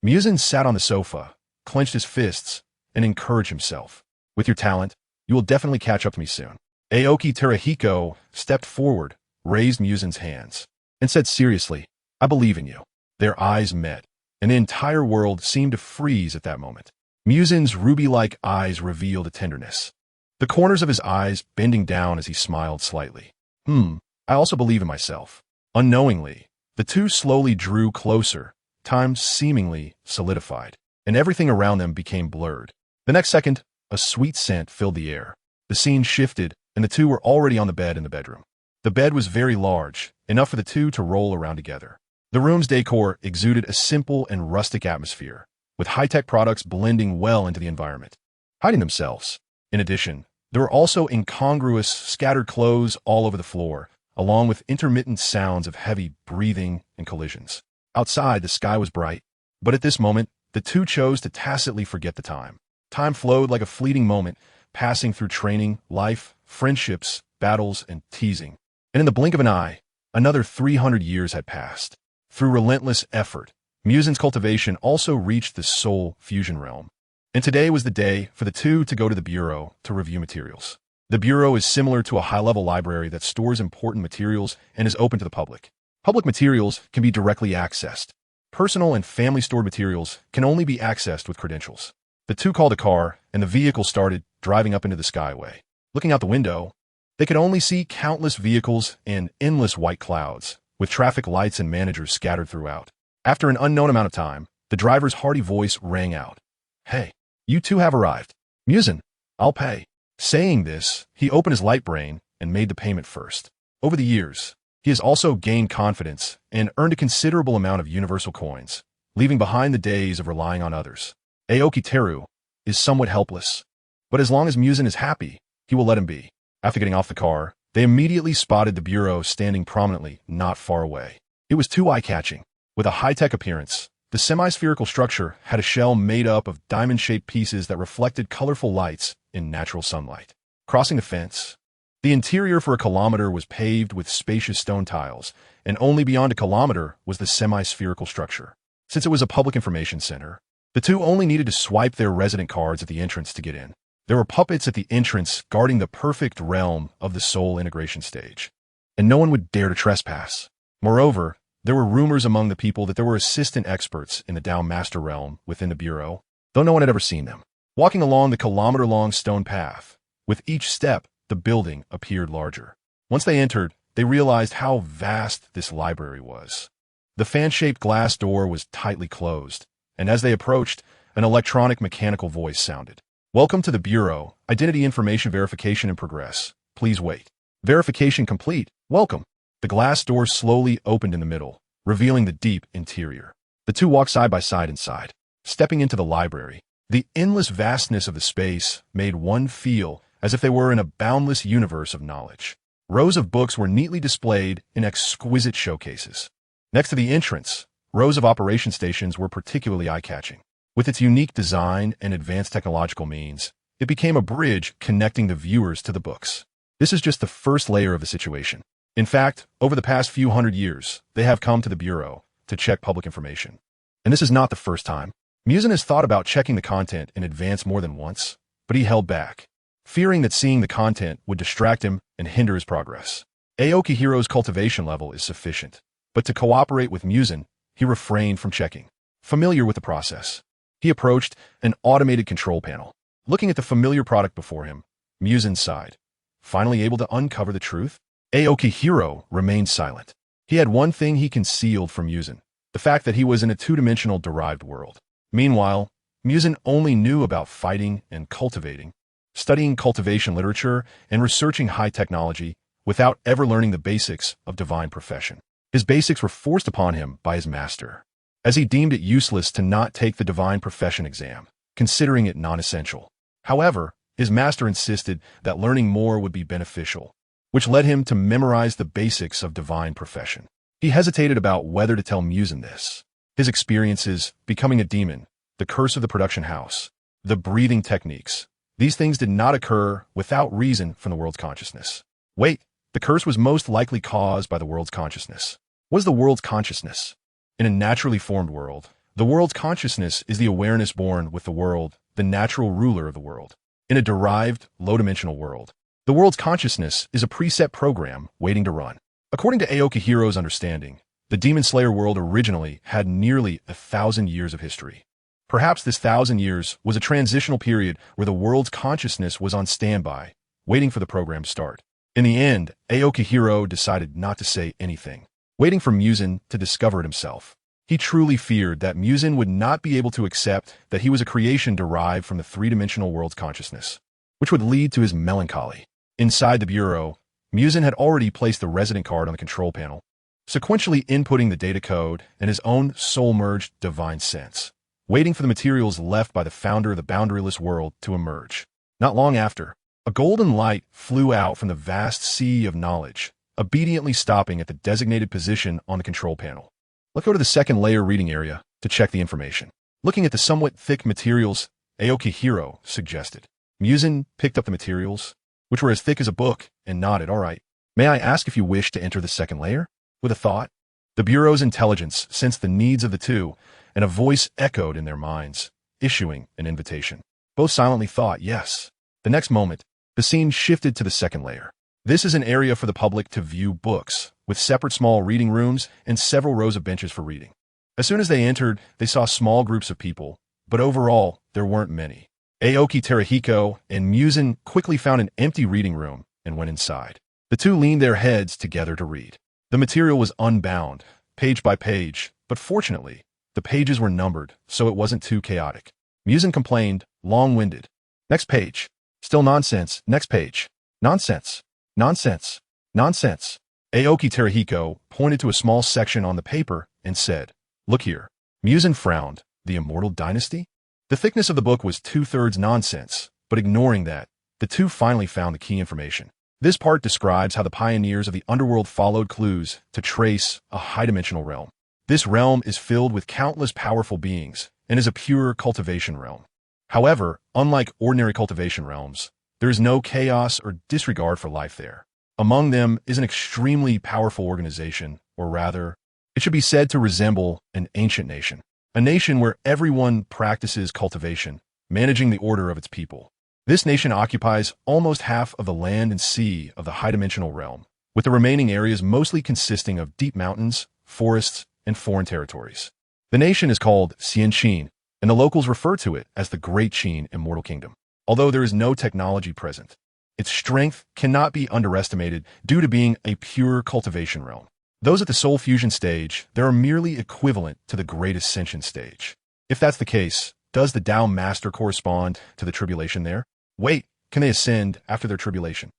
Muzan sat on the sofa, clenched his fists, and encouraged himself. With your talent, you will definitely catch up to me soon. Aoki Terahiko stepped forward, raised Muzan's hands, and said seriously, I believe in you. Their eyes met, and the entire world seemed to freeze at that moment. Muzan's ruby-like eyes revealed a tenderness, the corners of his eyes bending down as he smiled slightly. I also believe in myself. Unknowingly, the two slowly drew closer, time seemingly solidified, and everything around them became blurred. The next second, a sweet scent filled the air. The scene shifted, and the two were already on the bed in the bedroom. The bed was very large, enough for the two to roll around together. The room's decor exuded a simple and rustic atmosphere, with high-tech products blending well into the environment, hiding themselves. In addition, there were also incongruous, scattered clothes all over the floor, along with intermittent sounds of heavy breathing and collisions. Outside, the sky was bright, but at this moment, the two chose to tacitly forget the time. Time flowed like a fleeting moment, passing through training, life, friendships, battles, and teasing. And in the blink of an eye, another 300 years had passed. Through relentless effort, Muzan's cultivation also reached the soul fusion realm. And today was the day for the two to go to the bureau to review materials. The bureau is similar to a high-level library that stores important materials and is open to the public. Public materials can be directly accessed. Personal and family-stored materials can only be accessed with credentials. The two called a car, and the vehicle started driving up into the skyway. Looking out the window, they could only see countless vehicles and endless white clouds, with traffic lights and managers scattered throughout. After an unknown amount of time, the driver's hearty voice rang out. Hey, you two have arrived. Muzan, I'll pay. Saying this, he opened his light brain and made the payment first. Over the years, he has also gained confidence and earned a considerable amount of universal coins, leaving behind the days of relying on others. Aoki Teru is somewhat helpless, but as long as Muzan is happy, he will let him be. After getting off the car, they immediately spotted the bureau standing prominently not far away. It was too eye-catching. With a high-tech appearance, the semi-spherical structure had a shell made up of diamond-shaped pieces that reflected colorful lights in natural sunlight. Crossing the fence, the interior for a kilometer was paved with spacious stone tiles, and only beyond a kilometer was the semi-spherical structure. Since it was a public information center, the two only needed to swipe their resident cards at the entrance to get in. There were puppets at the entrance guarding the perfect realm of the soul integration stage, and no one would dare to trespass. Moreover, there were rumors among the people that there were assistant experts in the Tao Master realm within the bureau, though no one had ever seen them. Walking along the kilometer-long stone path, with each step, the building appeared larger. Once they entered, they realized how vast this library was. The fan-shaped glass door was tightly closed, and as they approached, an electronic mechanical voice sounded. Welcome to the Bureau. Identity information verification in progress. Please wait. Verification complete. Welcome. The glass door slowly opened in the middle, revealing the deep interior. The two walked side by side inside. Stepping into the library, the endless vastness of the space made one feel as if they were in a boundless universe of knowledge. Rows of books were neatly displayed in exquisite showcases. Next to the entrance, rows of operation stations were particularly eye-catching. With its unique design and advanced technological means, it became a bridge connecting the viewers to the books. This is just the first layer of the situation. In fact, over the past few hundred years, they have come to the Bureau to check public information. And this is not the first time. Muzan has thought about checking the content in advance more than once, but he held back, fearing that seeing the content would distract him and hinder his progress. Aoki Hiro's cultivation level is sufficient, but to cooperate with Muzan, he refrained from checking. Familiar with the process, he approached an automated control panel. Looking at the familiar product before him, Muzan sighed. Finally able to uncover the truth, Aoki Hiro remained silent. He had one thing he concealed from Muzan, the fact that he was in a two-dimensional derived world. Meanwhile, Muzan only knew about fighting and cultivating, studying cultivation literature and researching high technology without ever learning the basics of divine profession. His basics were forced upon him by his master, as he deemed it useless to not take the divine profession exam, considering it non-essential. However, his master insisted that learning more would be beneficial, which led him to memorize the basics of divine profession. He hesitated about whether to tell Muzan this. His experiences, becoming a demon, the curse of the production house, the breathing techniques, these things did not occur without reason from the world's consciousness. Wait, the curse was most likely caused by the world's consciousness. What is the world's consciousness? In a naturally formed world, the world's consciousness is the awareness born with the world, the natural ruler of the world. In a derived, low-dimensional world, the world's consciousness is a preset program waiting to run. According to Aoki's understanding, the Demon Slayer world originally had nearly 1,000 years of history. Perhaps this 1,000 years was a transitional period where the world's consciousness was on standby, waiting for the program to start. In the end, Aoki decided not to say anything, waiting for Muzan to discover it himself. He truly feared that Muzan would not be able to accept that he was a creation derived from the three-dimensional world's consciousness, which would lead to his melancholy. Inside the bureau, Muzan had already placed the resident card on the control panel, sequentially inputting the data code and his own soul-merged divine sense, waiting for the materials left by the founder of the boundaryless world to emerge. Not long after, a golden light flew out from the vast sea of knowledge, obediently stopping at the designated position on the control panel. Let's go to the second layer reading area to check the information. Looking at the somewhat thick materials, Aoki suggested. Muzan picked up the materials, which were as thick as a book, and nodded. All right. May I ask if you wish to enter the second layer? With a thought, the Bureau's intelligence sensed the needs of the two, and a voice echoed in their minds, issuing an invitation. Both silently thought, yes. The next moment, the scene shifted to the second layer. This is an area for the public to view books, with separate small reading rooms and several rows of benches for reading. As soon as they entered, they saw small groups of people, but overall, there weren't many. Aoki and Muzan quickly found an empty reading room and went inside. The two leaned their heads together to read. The material was unbound, page by page, but fortunately, the pages were numbered, so it wasn't too chaotic. Muzan complained, long-winded. Next page. Still nonsense. Next page. Nonsense. Nonsense. Nonsense. Aoki pointed to a small section on the paper and said, look here. Muzan frowned. The Immortal Dynasty? The thickness of the book was 2/3 nonsense, but ignoring that, the two finally found the key information. This part describes how the pioneers of the underworld followed clues to trace a high-dimensional realm. This realm is filled with countless powerful beings and is a pure cultivation realm. However, unlike ordinary cultivation realms, there is no chaos or disregard for life there. Among them is an extremely powerful organization, or rather, it should be said to resemble an ancient nation. A nation where everyone practices cultivation, managing the order of its people. This nation occupies almost half of the land and sea of the high-dimensional realm, with the remaining areas mostly consisting of deep mountains, forests, and foreign territories. The nation is called Xianqin, and the locals refer to it as the Great Qin Immortal Kingdom. Although there is no technology present, its strength cannot be underestimated due to being a pure cultivation realm. Those at the soul fusion stage, they are merely equivalent to the Great Ascension stage. If that's the case, does the Tao Master correspond to the tribulation there? Wait, can they ascend after their tribulation?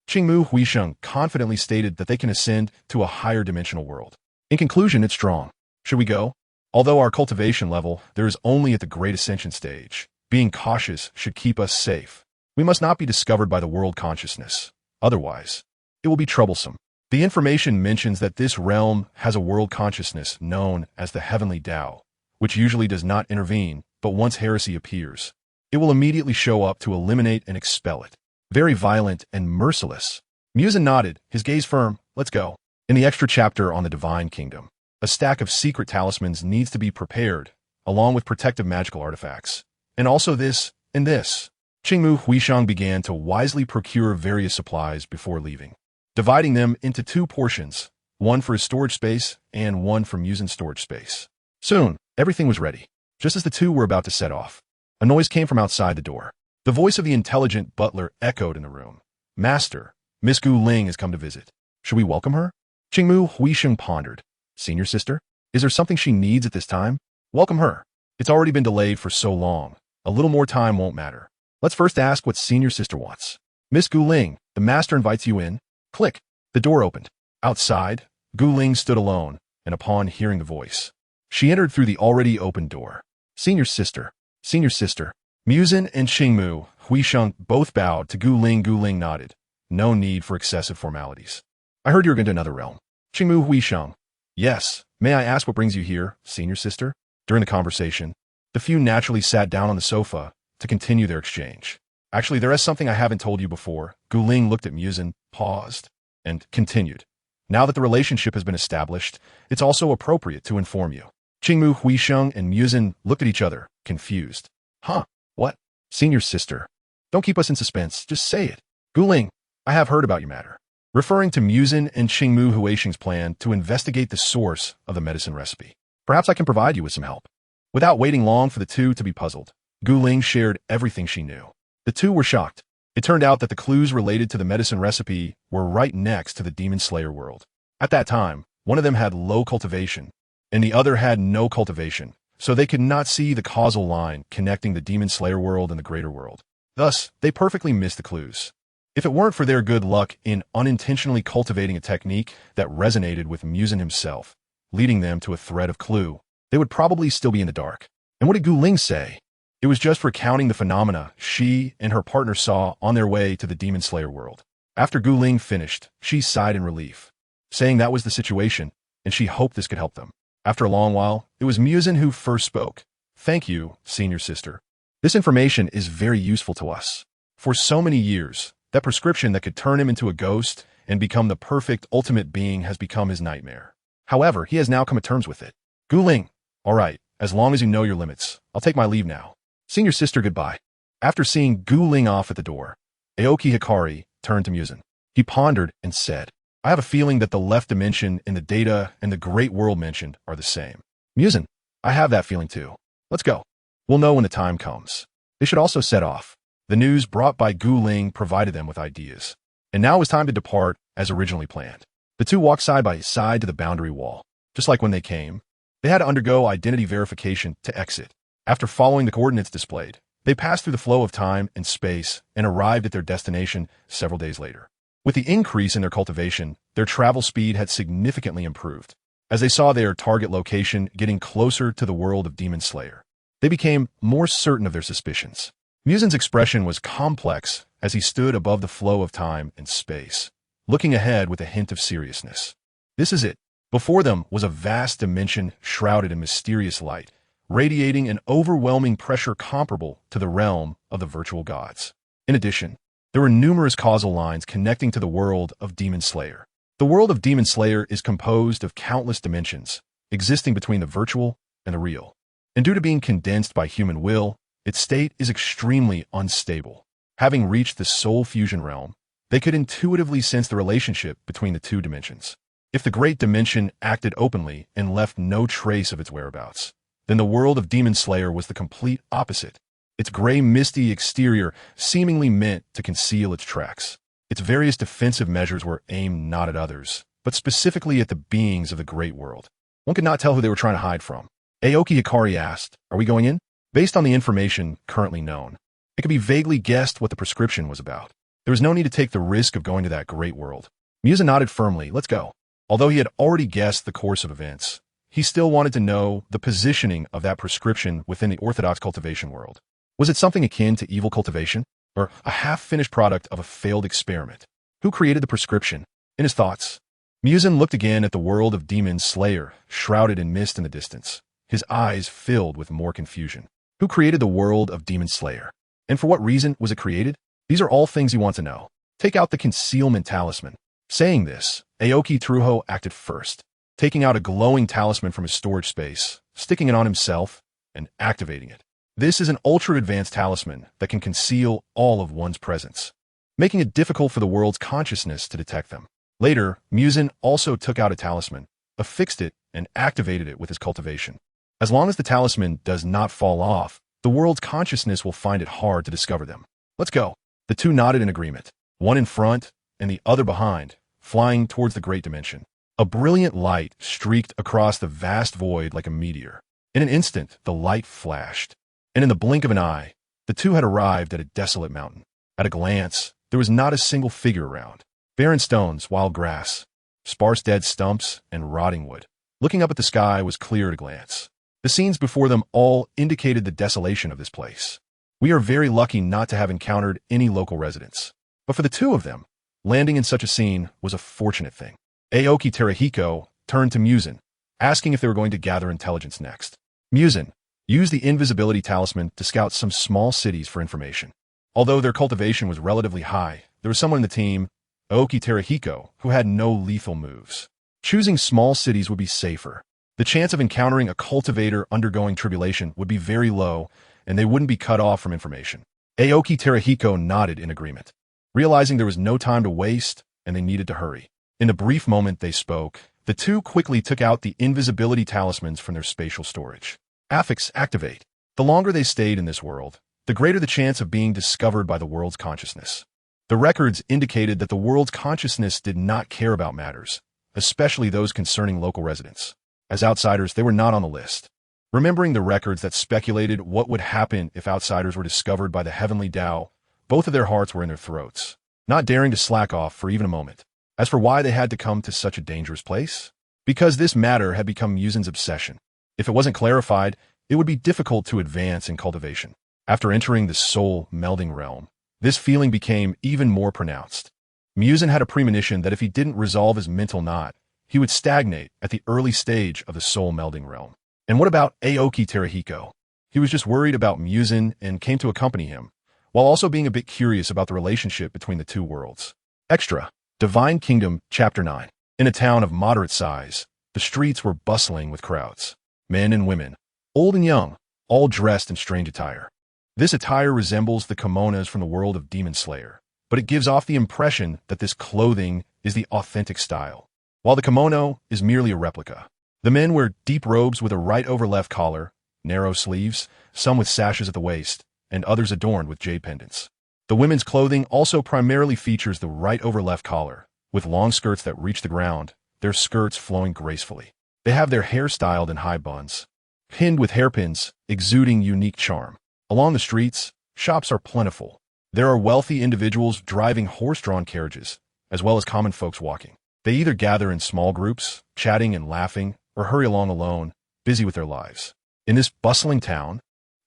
Qingmu Huisheng confidently stated that they can ascend to a higher dimensional world. In conclusion, it's strong. Should we go? Although our cultivation level, there is only at the Great Ascension stage. Being cautious should keep us safe. We must not be discovered by the world consciousness. Otherwise, it will be troublesome. The information mentions that this realm has a world consciousness known as the Heavenly Tao, which usually does not intervene, but once heresy appears, it will immediately show up to eliminate and expel it. Very violent and merciless. Muzan nodded, his gaze firm. Let's go. In the extra chapter on the Divine Kingdom, a stack of secret talismans needs to be prepared, along with protective magical artifacts. And also this and this. Qingmu Huisheng began to wisely procure various supplies before leaving, dividing them into two portions, one for his storage space and one for Muzan's storage space. Soon, everything was ready. Just as the two were about to set off, a noise came from outside the door. The voice of the intelligent butler echoed in the room. Master, Miss Gu Ling has come to visit. Should we welcome her? Qingmu Huisheng pondered. Senior sister? Is there something she needs at this time? Welcome her. It's already been delayed for so long. A little more time won't matter. Let's first ask what senior sister wants. Miss Guling, the master invites you in. Click. The door opened. Outside, Guling stood alone, and upon hearing the voice, she entered through the already opened door. Senior sister. Senior sister. Muzan and Qingmu Huisheng both bowed to Guling. Guling nodded. No need for excessive formalities. I heard you were going to another realm. Qingmu Huisheng. Yes. May I ask what brings you here, senior sister? During the conversation, the few naturally sat down on the sofa to continue their exchange. Actually, there is something I haven't told you before. Guling looked at Muzan, paused, and continued. Now that the relationship has been established, it's also appropriate to inform you. Qingmu Huisheng and Muzan looked at each other, confused. Huh? What? Senior sister. Don't keep us in suspense, just say it. Guling, I have heard about your matter. Referring to Muzan and Qingmu Huisheng's plan to investigate the source of the medicine recipe. Perhaps I can provide you with some help. Without waiting long for the two to be puzzled, Guling shared everything she knew. The two were shocked. It turned out that the clues related to the medicine recipe were right next to the Demon Slayer world. At that time, one of them had low cultivation, and the other had no cultivation, so they could not see the causal line connecting the Demon Slayer world and the greater world. Thus, they perfectly missed the clues. If it weren't for their good luck in unintentionally cultivating a technique that resonated with Muzan himself, leading them to a thread of clue, they would probably still be in the dark. And what did Guling say? It was just recounting the phenomena she and her partner saw on their way to the Demon Slayer world. After Guling finished, she sighed in relief, saying that was the situation, and she hoped this could help them. After a long while, it was Muzan who first spoke. Thank you, senior sister. This information is very useful to us. For so many years, that prescription that could turn him into a ghost and become the perfect ultimate being has become his nightmare. However, he has now come to terms with it. Guling, all right, as long as you know your limits, I'll take my leave now. Senior sister, goodbye. After seeing Guling off at the door, Aoki Hikari turned to Muzan. He pondered and said, I have a feeling that the left dimension in the data and the great world mentioned are the same. Muzan, I have that feeling too. Let's go. We'll know when the time comes. They should also set off. The news brought by Guling provided them with ideas. And now it was time to depart as originally planned. The two walked side by side to the boundary wall. Just like when they came, they had to undergo identity verification to exit. After following the coordinates displayed, they passed through the flow of time and space and arrived at their destination several days later. With the increase in their cultivation, their travel speed had significantly improved. As they saw their target location getting closer to the world of Demon Slayer, they became more certain of their suspicions. Muzan's expression was complex as he stood above the flow of time and space, looking ahead with a hint of seriousness. This is it. Before them was a vast dimension shrouded in mysterious light, radiating an overwhelming pressure comparable to the realm of the virtual gods. In addition, there were numerous causal lines connecting to the world of Demon Slayer. The world of Demon Slayer is composed of countless dimensions, existing between the virtual and the real. And due to being condensed by human will, its state is extremely unstable. Having reached the soul fusion realm, they could intuitively sense the relationship between the two dimensions. If the great dimension acted openly and left no trace of its whereabouts, then the world of Demon Slayer was the complete opposite. Its gray, misty exterior seemingly meant to conceal its tracks. Its various defensive measures were aimed not at others, but specifically at the beings of the great world. One could not tell who they were trying to hide from. Aoki Hikari asked, Are we going in? Based on the information currently known, it could be vaguely guessed what the prescription was about. There was no need to take the risk of going to that great world. Muzan nodded firmly, let's go. Although he had already guessed the course of events, he still wanted to know the positioning of that prescription within the orthodox cultivation world. Was it something akin to evil cultivation, or a half-finished product of a failed experiment? Who created the prescription? In his thoughts, Muzan looked again at the world of Demon Slayer, shrouded in mist in the distance, his eyes filled with more confusion. Who created the world of Demon Slayer? And for what reason was it created? These are all things he wants to know. Take out the concealment talisman. Saying this, Aoki Truho acted first, taking out a glowing talisman from his storage space, sticking it on himself, and activating it. This is an ultra-advanced talisman that can conceal all of one's presence, making it difficult for the world's consciousness to detect them. Later, Muzan also took out a talisman, affixed it, and activated it with his cultivation. As long as the talisman does not fall off, the world's consciousness will find it hard to discover them. Let's go. The two nodded in agreement, one in front and the other behind, flying towards the great dimension. A brilliant light streaked across the vast void like a meteor. In an instant, the light flashed, and in the blink of an eye, the two had arrived at a desolate mountain. At a glance, there was not a single figure around. Barren stones, wild grass, sparse dead stumps, and rotting wood. Looking up at the sky was clear at a glance. The scenes before them all indicated the desolation of this place. We are very lucky not to have encountered any local residents. But for the two of them, landing in such a scene was a fortunate thing. Aoki Terahiko turned to Muzan, asking if they were going to gather intelligence next. Muzan used the invisibility talisman to scout some small cities for information. Although their cultivation was relatively high, there was someone in the team, Aoki Terahiko, who had no lethal moves. Choosing small cities would be safer. The chance of encountering a cultivator undergoing tribulation would be very low, and they wouldn't be cut off from information. Aoki Terahiko nodded in agreement, realizing there was no time to waste and they needed to hurry. In the brief moment they spoke, the two quickly took out the invisibility talismans from their spatial storage. Affix activate. The longer they stayed in this world, the greater the chance of being discovered by the world's consciousness. The records indicated that the world's consciousness did not care about matters, especially those concerning local residents. As outsiders, they were not on the list. Remembering the records that speculated what would happen if outsiders were discovered by the heavenly Tao, both of their hearts were in their throats, not daring to slack off for even a moment. As for why they had to come to such a dangerous place? Because this matter had become Muzan's obsession. If it wasn't clarified, it would be difficult to advance in cultivation. After entering the soul melding realm, this feeling became even more pronounced. Muzan had a premonition that if he didn't resolve his mental knot, he would stagnate at the early stage of the soul melding realm. And what about Aoki Terahiko? He was just worried about Muzan and came to accompany him, while also being a bit curious about the relationship between the two worlds. Extra. Divine Kingdom, Chapter 9. In a town of moderate size, the streets were bustling with crowds. Men and women, old and young, all dressed in strange attire. This attire resembles the kimonos from the world of Demon Slayer, but it gives off the impression that this clothing is the authentic style, while the kimono is merely a replica. The men wear deep robes with a right-over-left collar, narrow sleeves, some with sashes at the waist, and others adorned with jade pendants. The women's clothing also primarily features the right-over-left collar, with long skirts that reach the ground, their skirts flowing gracefully. They have their hair styled in high buns, pinned with hairpins, exuding unique charm. Along the streets, shops are plentiful. There are wealthy individuals driving horse-drawn carriages, as well as common folks walking. They either gather in small groups, chatting and laughing, or hurry along alone, busy with their lives. In this bustling town,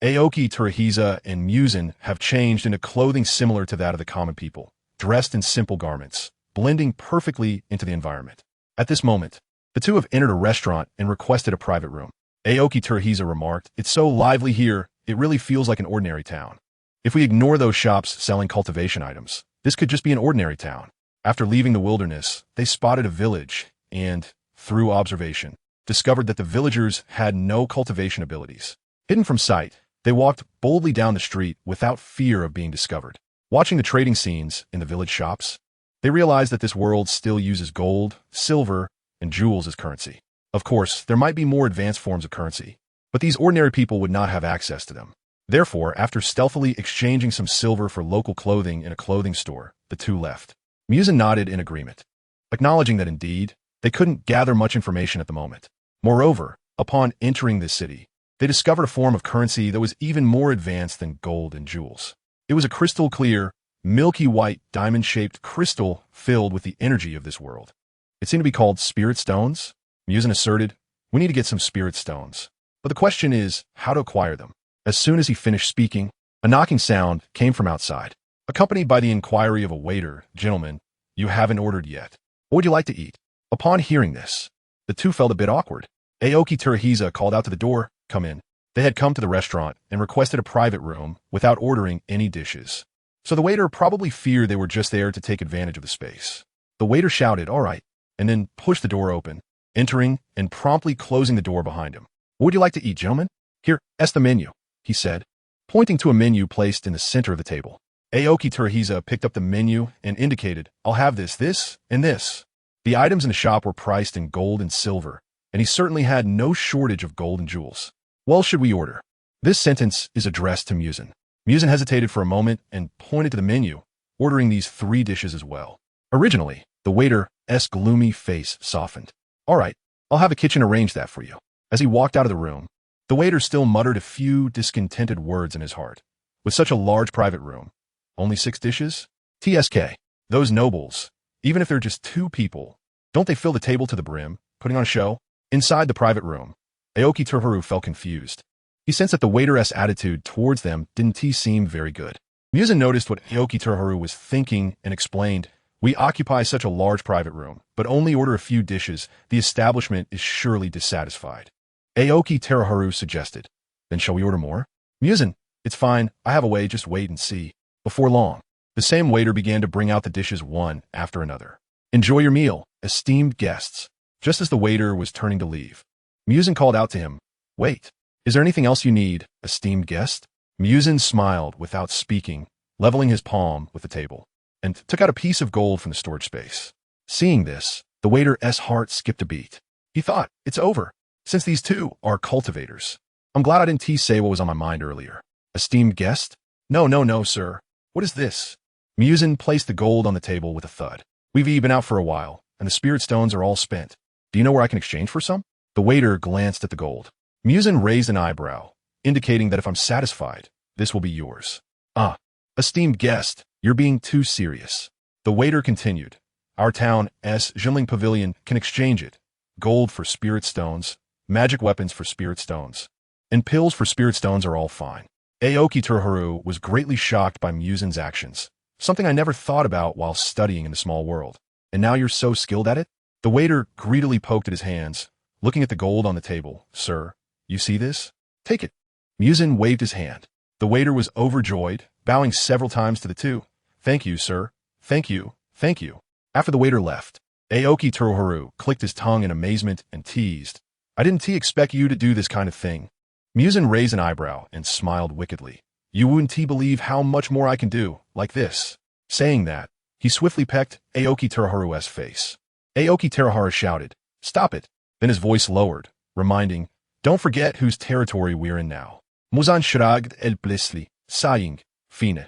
Aoki Terahiko and Muzan have changed into clothing similar to that of the common people, dressed in simple garments, blending perfectly into the environment. At this moment, the two have entered a restaurant and requested a private room. Aoki Terahiko remarked, "It's so lively here, it really feels like an ordinary town. If we ignore those shops selling cultivation items, this could just be an ordinary town." After leaving the wilderness, they spotted a village and, through observation, discovered that the villagers had no cultivation abilities. Hidden from sight, they walked boldly down the street without fear of being discovered. Watching the trading scenes in the village shops, they realized that this world still uses gold, silver, and jewels as currency. Of course, there might be more advanced forms of currency, but these ordinary people would not have access to them. Therefore, after stealthily exchanging some silver for local clothing in a clothing store, the two left. Muzan nodded in agreement, acknowledging that indeed, they couldn't gather much information at the moment. Moreover, upon entering this city, they discovered a form of currency that was even more advanced than gold and jewels. It was a crystal-clear, milky white, diamond-shaped crystal filled with the energy of this world. It seemed to be called spirit stones. Muzan asserted, "We need to get some spirit stones. But the question is, how to acquire them." As soon as he finished speaking, a knocking sound came from outside, accompanied by the inquiry of a waiter, "Gentlemen, you haven't ordered yet. What would you like to eat?" Upon hearing this, the two felt a bit awkward. Aoki Terahiko called out to the door, "Come in." They had come to the restaurant and requested a private room without ordering any dishes. So the waiter probably feared they were just there to take advantage of the space. The waiter shouted, "All right," and then pushed the door open, entering and promptly closing the door behind him. "What would you like to eat, gentlemen?" "Here, that's the menu," he said, pointing to a menu placed in the center of the table. Aoki Terahiko picked up the menu and indicated, "I'll have this, and this." The items in the shop were priced in gold and silver, and he certainly had no shortage of gold and jewels. "Well, should we order?" This sentence is addressed to Muzan. Muzan hesitated for a moment and pointed to the menu, ordering these 3 dishes as well. Originally, the waiter's gloomy face softened. All right, I'll have the kitchen arrange that for you. As he walked out of the room, the waiter still muttered a few discontented words in his heart. With such a large private room, only 6 dishes? TSK. Those nobles, even if they're just 2 people, don't they fill the table to the brim, putting on a show? Inside the private room, Aoki Toharu felt confused. He sensed that the waiteress' attitude towards them didn't seem very good. Muzan noticed what Aoki Toharu was thinking and explained, "We occupy such a large private room, but only order a few dishes. The establishment is surely dissatisfied." Aoki Toharu suggested, "Then shall we order more?" "Muzan, it's fine. I have a way. Just wait and see." Before long, the same waiter began to bring out the dishes one after another. "Enjoy your meal, esteemed guests." Just as the waiter was turning to leave, Muzan called out to him, "Wait, is there anything else you need, esteemed guest?" Muzan smiled without speaking, leveling his palm with the table, and took out a piece of gold from the storage space. Seeing this, the waiter's heart skipped a beat. He thought, "It's over, since these 2 are cultivators. I'm glad I didn't say what was on my mind earlier." "Esteemed guest?" No, sir. What is this?" Muzan placed the gold on the table with a thud. "We've been out for a while, and the spirit stones are all spent. Do you know where I can exchange for some?" The waiter glanced at the gold. Muzan raised an eyebrow, indicating that if I'm satisfied, this will be yours. "Ah, esteemed guest, you're being too serious." The waiter continued, "Our town's Jinling Pavilion can exchange it. Gold for spirit stones, magic weapons for spirit stones, and pills for spirit stones are all fine." Aoki Toharu was greatly shocked by Muzan's actions, something I never thought about while studying in the small world. "And now you're so skilled at it?" The waiter greedily poked at his hands, looking at the gold on the table. "Sir, you see this? Take it." Muzan waved his hand. The waiter was overjoyed, bowing several times to the 2. "Thank you, sir. Thank you. Thank you." After the waiter left, Aoki Toharu clicked his tongue in amazement and teased, "I didn't expect you to do this kind of thing." Muzan raised an eyebrow and smiled wickedly. "You wouldn't believe how much more I can do, like this." Saying that, he swiftly pecked Aoki Toharu's face. Aoki Toharu shouted, "Stop it." Then his voice lowered, reminding, "Don't forget whose territory we're in now." Muzan shrugged helplessly, sighing, Fine.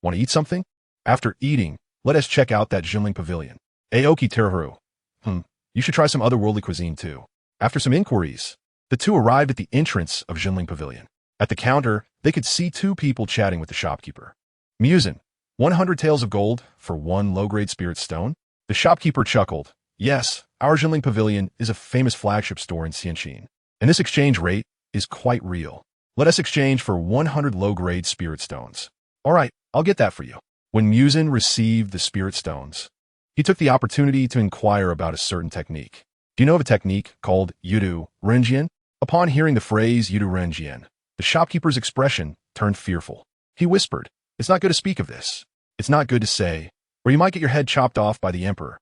Want to eat something? After eating, let us check out that Jinling Pavilion." Aoki Toharu, You should try some otherworldly cuisine too." After some inquiries, the 2 arrived at the entrance of Jinling Pavilion. At the counter, they could see 2 people chatting with the shopkeeper. "Muzan, 100 taels of gold for 1 low-grade spirit stone?" The shopkeeper chuckled. "Yes, our Jinling Pavilion is a famous flagship store in Xianqin, and this exchange rate is quite real. Let us exchange for 100 low-grade spirit stones." "All right, I'll get that for you." When Muzan received the spirit stones, he took the opportunity to inquire about a certain technique. "Do you know of a technique called Yudu Renjian?" Upon hearing the phrase Yudu Renjian, the shopkeeper's expression turned fearful. He whispered, "It's not good to speak of this. It's not good to say, or you might get your head chopped off by the emperor."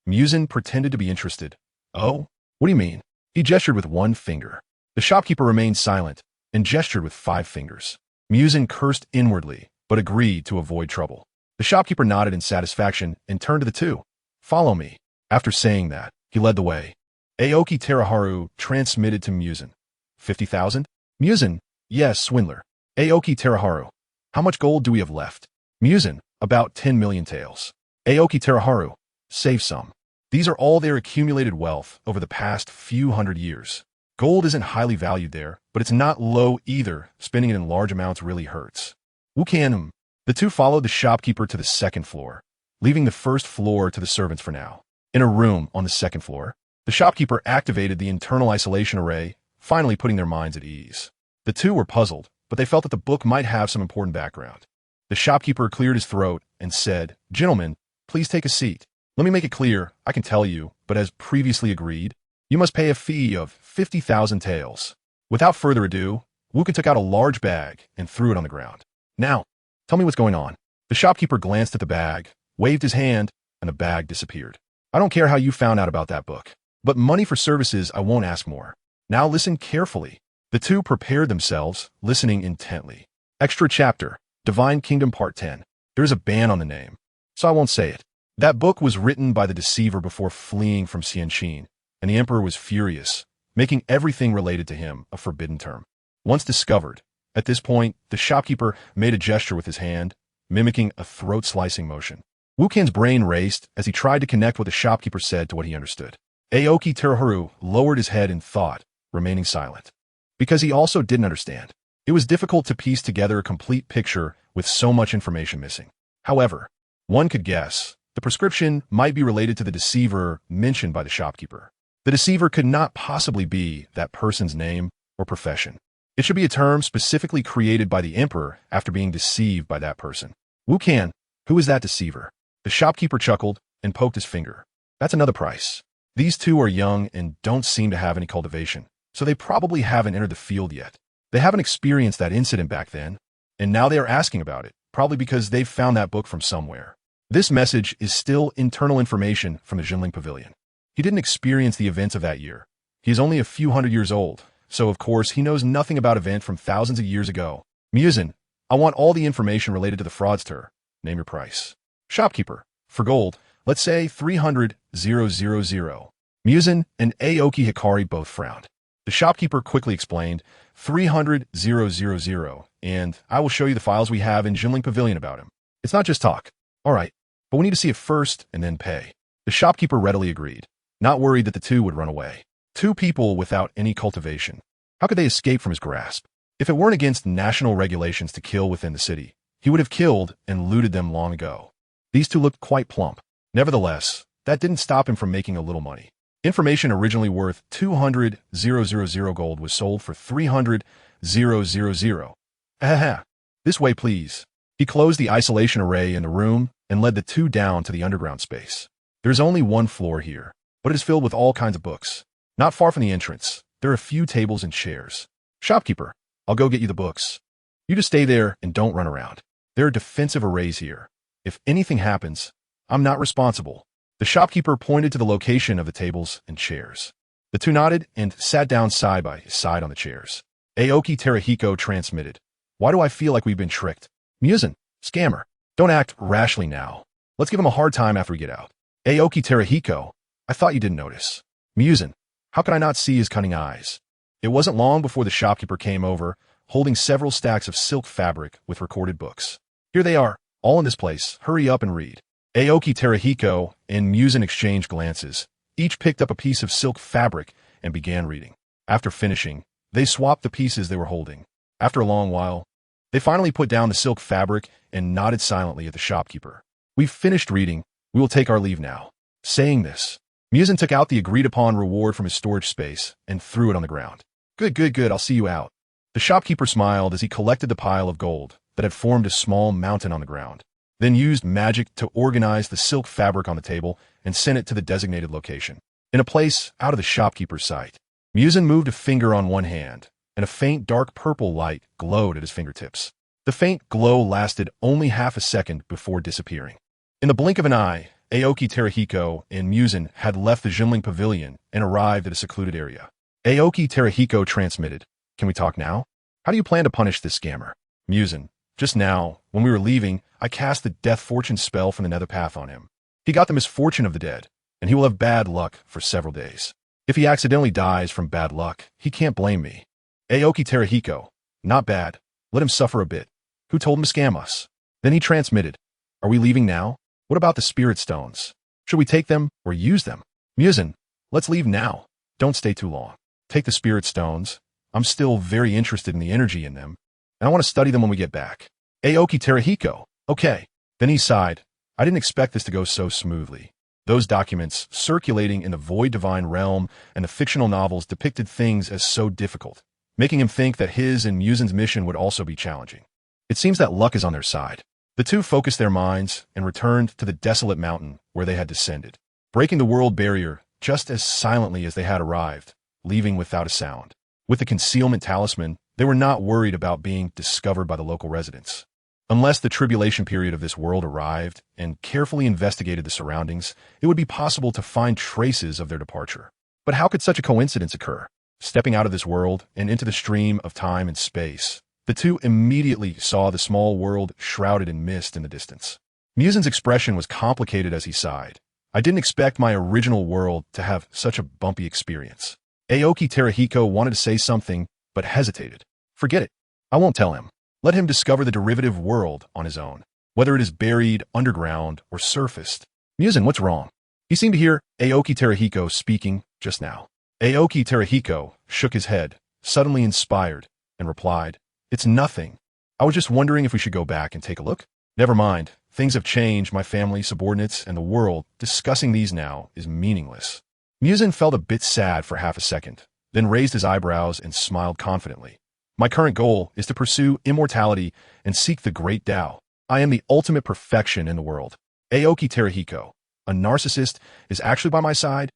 Muzan pretended to be interested. "Oh, what do you mean?" He gestured with 1 finger. The shopkeeper remained silent and gestured with 5 fingers. Muzan cursed inwardly, but agreed to avoid trouble. The shopkeeper nodded in satisfaction and turned to the 2. "Follow me." After saying that, he led the way. Aoki Toharu transmitted to Muzan, 50,000? Muzan, "Yes, swindler." Aoki Toharu, "How much gold do we have left?" Muzan, "About 10 million taels." Aoki Toharu, "Save some. These are all their accumulated wealth over the past few hundred years. Gold isn't highly valued there, but it's not low either. Spending it in large amounts really hurts." Wukanum. The 2 followed the shopkeeper to the 2nd floor, leaving the 1st floor to the servants for now. In a room on the 2nd floor, the shopkeeper activated the internal isolation array, finally putting their minds at ease. The 2 were puzzled, but they felt that the book might have some important background. The shopkeeper cleared his throat and said, "Gentlemen, please take a seat. Let me make it clear, I can tell you, but as previously agreed, you must pay a fee of 50,000 taels." Without further ado, Wukan took out a large bag and threw it on the ground. "Now, tell me what's going on." The shopkeeper glanced at the bag, waved his hand, and the bag disappeared. "I don't care how you found out about that book, but money for services I won't ask more. Now listen carefully." The 2 prepared themselves, listening intently. Extra chapter, Divine Kingdom Part 10. There is a ban on the name, so I won't say it. That book was written by the deceiver before fleeing from Xianqin, and the emperor was furious, making everything related to him a forbidden term. Once discovered, at this point, the shopkeeper made a gesture with his hand, mimicking a throat-slicing motion. Wukan's brain raced as he tried to connect what the shopkeeper said to what he understood. Aoki Teruharu lowered his head in thought, remaining silent. Because he also didn't understand. It was difficult to piece together a complete picture with so much information missing. However, one could guess the prescription might be related to the deceiver mentioned by the shopkeeper. The deceiver could not possibly be that person's name or profession. It should be a term specifically created by the emperor after being deceived by that person. Wukan, who is that deceiver? The shopkeeper chuckled and poked his finger. That's another price. These two are young and don't seem to have any cultivation, so they probably haven't entered the field yet. They haven't experienced that incident back then, and now they are asking about it, probably because they've found that book from somewhere. This message is still internal information from the Jinling Pavilion. He didn't experience the events of that year. He is only a few hundred years old, so of course he knows nothing about event from thousands of years ago. Muzan, I want all the information related to the fraudster. Name your price. Shopkeeper, for gold, let's say 300,000. Muzan and Aoki Hikari both frowned. The shopkeeper quickly explained, 300,000, and I will show you the files we have in Jinling Pavilion about him. It's not just talk. All right, but we need to see it first and then pay. The shopkeeper readily agreed, not worried that the two would run away. Two people without any cultivation. How could they escape from his grasp? If it weren't against national regulations to kill within the city, he would have killed and looted them long ago. These two looked quite plump. Nevertheless, that didn't stop him from making a little money. Information originally worth 200,000 gold was sold for 300,000. Ahaha. This way, please. He closed the isolation array in the room and led the two down to the underground space. There's only one floor here, but it is filled with all kinds of books. Not far from the entrance, there are a few tables and chairs. Shopkeeper, I'll go get you the books. You just stay there and don't run around. There are defensive arrays here. If anything happens, I'm not responsible. The shopkeeper pointed to the location of the tables and chairs. The two nodded and sat down side by side on the chairs. Aoki Teruhiko transmitted. Why do I feel like we've been tricked? Muzan, scammer. Don't act rashly now. Let's give him a hard time after we get out. Aoki Teruhiko, I thought you didn't notice. Muzan, how could I not see his cunning eyes? It wasn't long before the shopkeeper came over, holding several stacks of silk fabric with recorded books. Here they are, all in this place. Hurry up and read. Aoki Teruhiko and Muzan exchanged glances. Each picked up a piece of silk fabric and began reading. After finishing, they swapped the pieces they were holding. After a long while, they finally put down the silk fabric and nodded silently at the shopkeeper. We've finished reading. We will take our leave now. Saying this, Muzan took out the agreed-upon reward from his storage space and threw it on the ground. Good, I'll see you out. The shopkeeper smiled as he collected the pile of gold that had formed a small mountain on the ground, then used magic to organize the silk fabric on the table and sent it to the designated location, in a place out of the shopkeeper's sight. Muzan moved a finger on one hand, and a faint dark purple light glowed at his fingertips. The faint glow lasted only half a second before disappearing. In the blink of an eye, Aoki Teruhiko and Muzan had left the Jinling Pavilion and arrived at a secluded area. Aoki Teruhiko transmitted, Can we talk now? How do you plan to punish this scammer? Muzan, just now, when we were leaving, I cast the death fortune spell from the nether path on him. He got the misfortune of the dead, and he will have bad luck for several days. If he accidentally dies from bad luck, he can't blame me. Aoki Teruhiko, not bad. Let him suffer a bit. Who told him to scam us? Then he transmitted, Are we leaving now? What about the spirit stones? Should we take them or use them? Muzan, let's leave now. Don't stay too long. Take the spirit stones. I'm still very interested in the energy in them, and I want to study them when we get back. Aoki Teruhiko, okay. Then he sighed. I didn't expect this to go so smoothly. Those documents circulating in the void divine realm and the fictional novels depicted things as so difficult, making him think that his and Muzan's mission would also be challenging. It seems that luck is on their side. The two focused their minds and returned to the desolate mountain where they had descended, breaking the world barrier just as silently as they had arrived, leaving without a sound. With the concealment talisman, they were not worried about being discovered by the local residents. Unless the tribulation period of this world arrived and carefully investigated the surroundings, it would be possible to find traces of their departure. But how could such a coincidence occur? Stepping out of this world and into the stream of time and space, the two immediately saw the small world shrouded in mist in the distance. Muzan's expression was complicated as he sighed. I didn't expect my original world to have such a bumpy experience. Aoki Teruhiko wanted to say something, but hesitated. Forget it. I won't tell him. Let him discover the derivative world on his own, whether it is buried, underground, or surfaced. Muzan, what's wrong? He seemed to hear Aoki Terahiko speaking just now. Aoki Terahiko shook his head, suddenly inspired, and replied, "It's nothing. I was just wondering if we should go back and take a look." "Never mind. Things have changed, my family, subordinates, and the world. Discussing these now is meaningless." Muzan felt a bit sad for half a second, then raised his eyebrows and smiled confidently. "My current goal is to pursue immortality and seek the great Tao. I am the ultimate perfection in the world. Aoki Terahiko, a narcissist, is actually by my side.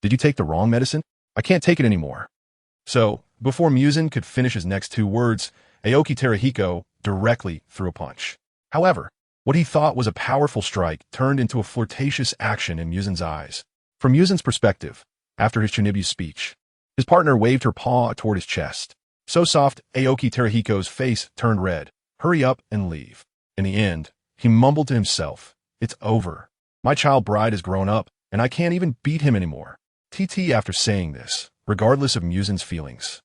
Did you take the wrong medicine? I can't take it anymore." So, before Muzan could finish his next two words, Aoki Terahiko directly threw a punch. However, what he thought was a powerful strike turned into a flirtatious action in Muzan's eyes. From Muzan's perspective, after his Chunibu's speech, his partner waved her paw toward his chest. So soft, Aoki Terahiko's face turned red. "Hurry up and leave." In the end, he mumbled to himself, "It's over. My child bride has grown up, and I can't even beat him anymore." After saying this, regardless of Muzan's feelings,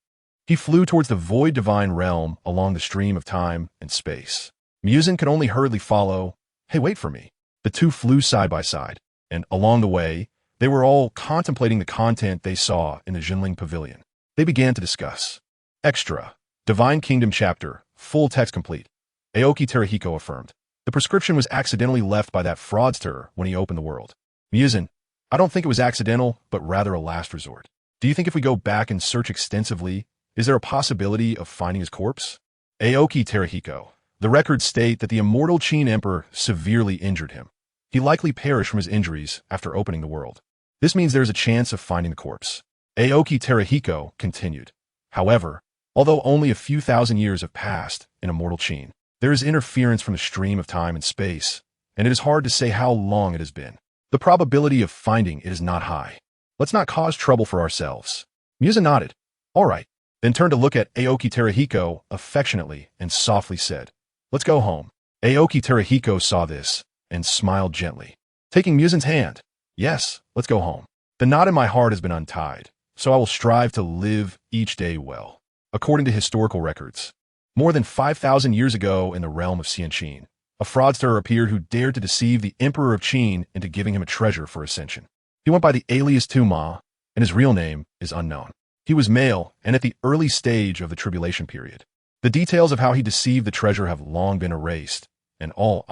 he flew towards the void divine realm along the stream of time and space. Muzan could only hurriedly follow. "Hey, wait for me." The two flew side by side, and along the way, they were all contemplating the content they saw in the Jinling Pavilion. They began to discuss. Extra. Divine Kingdom chapter. Full text complete. Aoki Terahiko affirmed. The prescription was accidentally left by that fraudster when he opened the world. Muzan, I don't think it was accidental, but rather a last resort. Do you think if we go back and search extensively, is there a possibility of finding his corpse? Aoki Terahiko. The records state that the immortal Qin Emperor severely injured him. He likely perished from his injuries after opening the world. This means there is a chance of finding the corpse. Aoki Terahiko continued. However, although only a few thousand years have passed in immortal Qin, there is interference from the stream of time and space, and it is hard to say how long it has been. The probability of finding it is not high. Let's not cause trouble for ourselves. Muzan nodded. All right, then turned to look at Aoki Terahiko affectionately and softly said, "Let's go home." Aoki Terahiko saw this and smiled gently, taking Muzan's hand. "Yes, let's go home. The knot in my heart has been untied, so I will strive to live each day well." According to historical records, more than 5,000 years ago in the realm of Xianqin, a fraudster appeared who dared to deceive the Emperor of Qin into giving him a treasure for ascension. He went by the alias Tuma, and his real name is unknown. He was male and at the early stage of the tribulation period. The details of how he deceived the treasure have long been erased, and all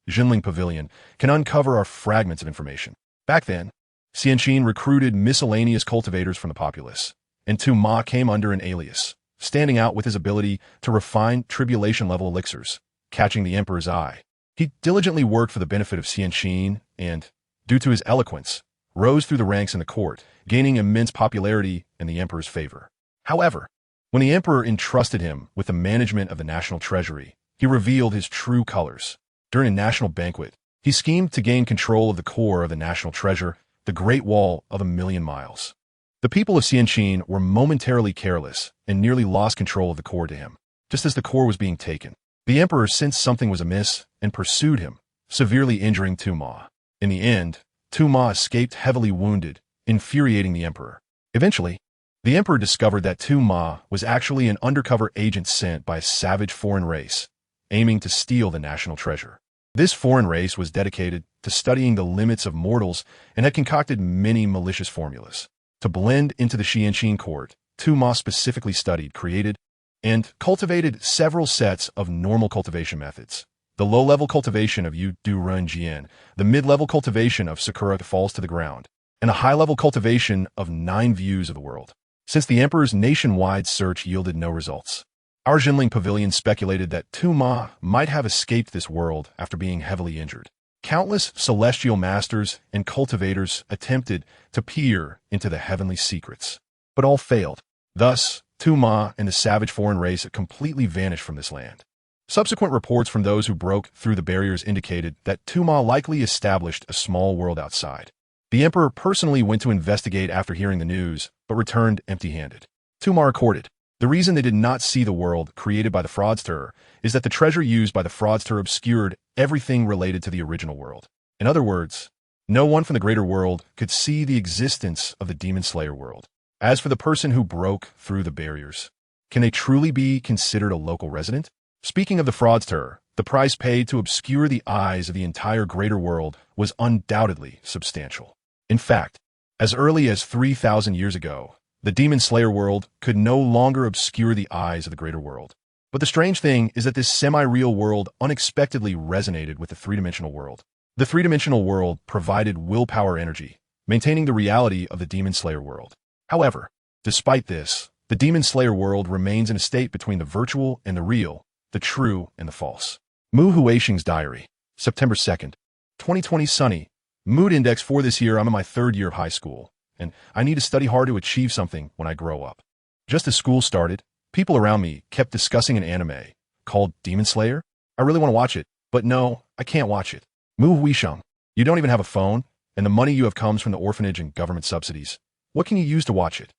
Jinling Pavilion, can uncover are fragments of information. Back then, Xianqin recruited miscellaneous cultivators from the populace, and Tuma came under an alias, standing out with his ability to refine tribulation-level elixirs, catching the Emperor's eye. He diligently worked for the benefit of Xianqin and, due to his eloquence, rose through the ranks in the court, gaining immense popularity in the Emperor's favor. However, when the Emperor entrusted him with the management of the national treasury, he revealed his true colors. During a national banquet, he schemed to gain control of the core of the national treasure, the Great Wall of 1,000,000 miles. The people of Xianqin were momentarily careless and nearly lost control of the core to him. Just as the core was being taken, the Emperor sensed something was amiss and pursued him, severely injuring Tuma. In the end, Tuma escaped heavily wounded, infuriating the Emperor. Eventually, the Emperor discovered that Tuma was actually an undercover agent sent by a savage foreign race, aiming to steal the national treasure. This foreign race was dedicated to studying the limits of mortals and had concocted many malicious formulas. To blend into the Xianqin court, Tuma specifically studied, created, and cultivated several sets of normal cultivation methods. The low-level cultivation of Yu Du Run Jian, the mid-level cultivation of Sakura falls to the ground, and a high-level cultivation of 9 views of the world. Since the Emperor's nationwide search yielded no results, our Jinling Pavilion speculated that Tuma might have escaped this world after being heavily injured. Countless celestial masters and cultivators attempted to peer into the heavenly secrets, but all failed. Thus, Tuma and the savage foreign race had completely vanished from this land. Subsequent reports from those who broke through the barriers indicated that Tuma likely established a small world outside. The Emperor personally went to investigate after hearing the news, but returned empty-handed. Tuma recorded, "The reason they did not see the world created by the fraudster is that the treasure used by the fraudster obscured everything related to the original world. In other words, no one from the greater world could see the existence of the Demon Slayer world. As for the person who broke through the barriers, can they truly be considered a local resident?" Speaking of the fraudster, the price paid to obscure the eyes of the entire greater world was undoubtedly substantial. In fact, as early as 3,000 years ago, the Demon Slayer world could no longer obscure the eyes of the greater world. But the strange thing is that this semi-real world unexpectedly resonated with the three-dimensional world. The three-dimensional world provided willpower energy, maintaining the reality of the Demon Slayer world. However, despite this, the Demon Slayer world remains in a state between the virtual and the real, the true and the false. Mu Huixing's diary, September 2nd, 2020. Sunny. Mood index for this year. I'm in my third year of high school, and I need to study hard to achieve something when I grow up. Just as school started, people around me kept discussing an anime called Demon Slayer. I really want to watch it, but no, I can't watch it. Mu Huixing, you don't even have a phone, and the money you have comes from the orphanage and government subsidies. What can you use to watch it?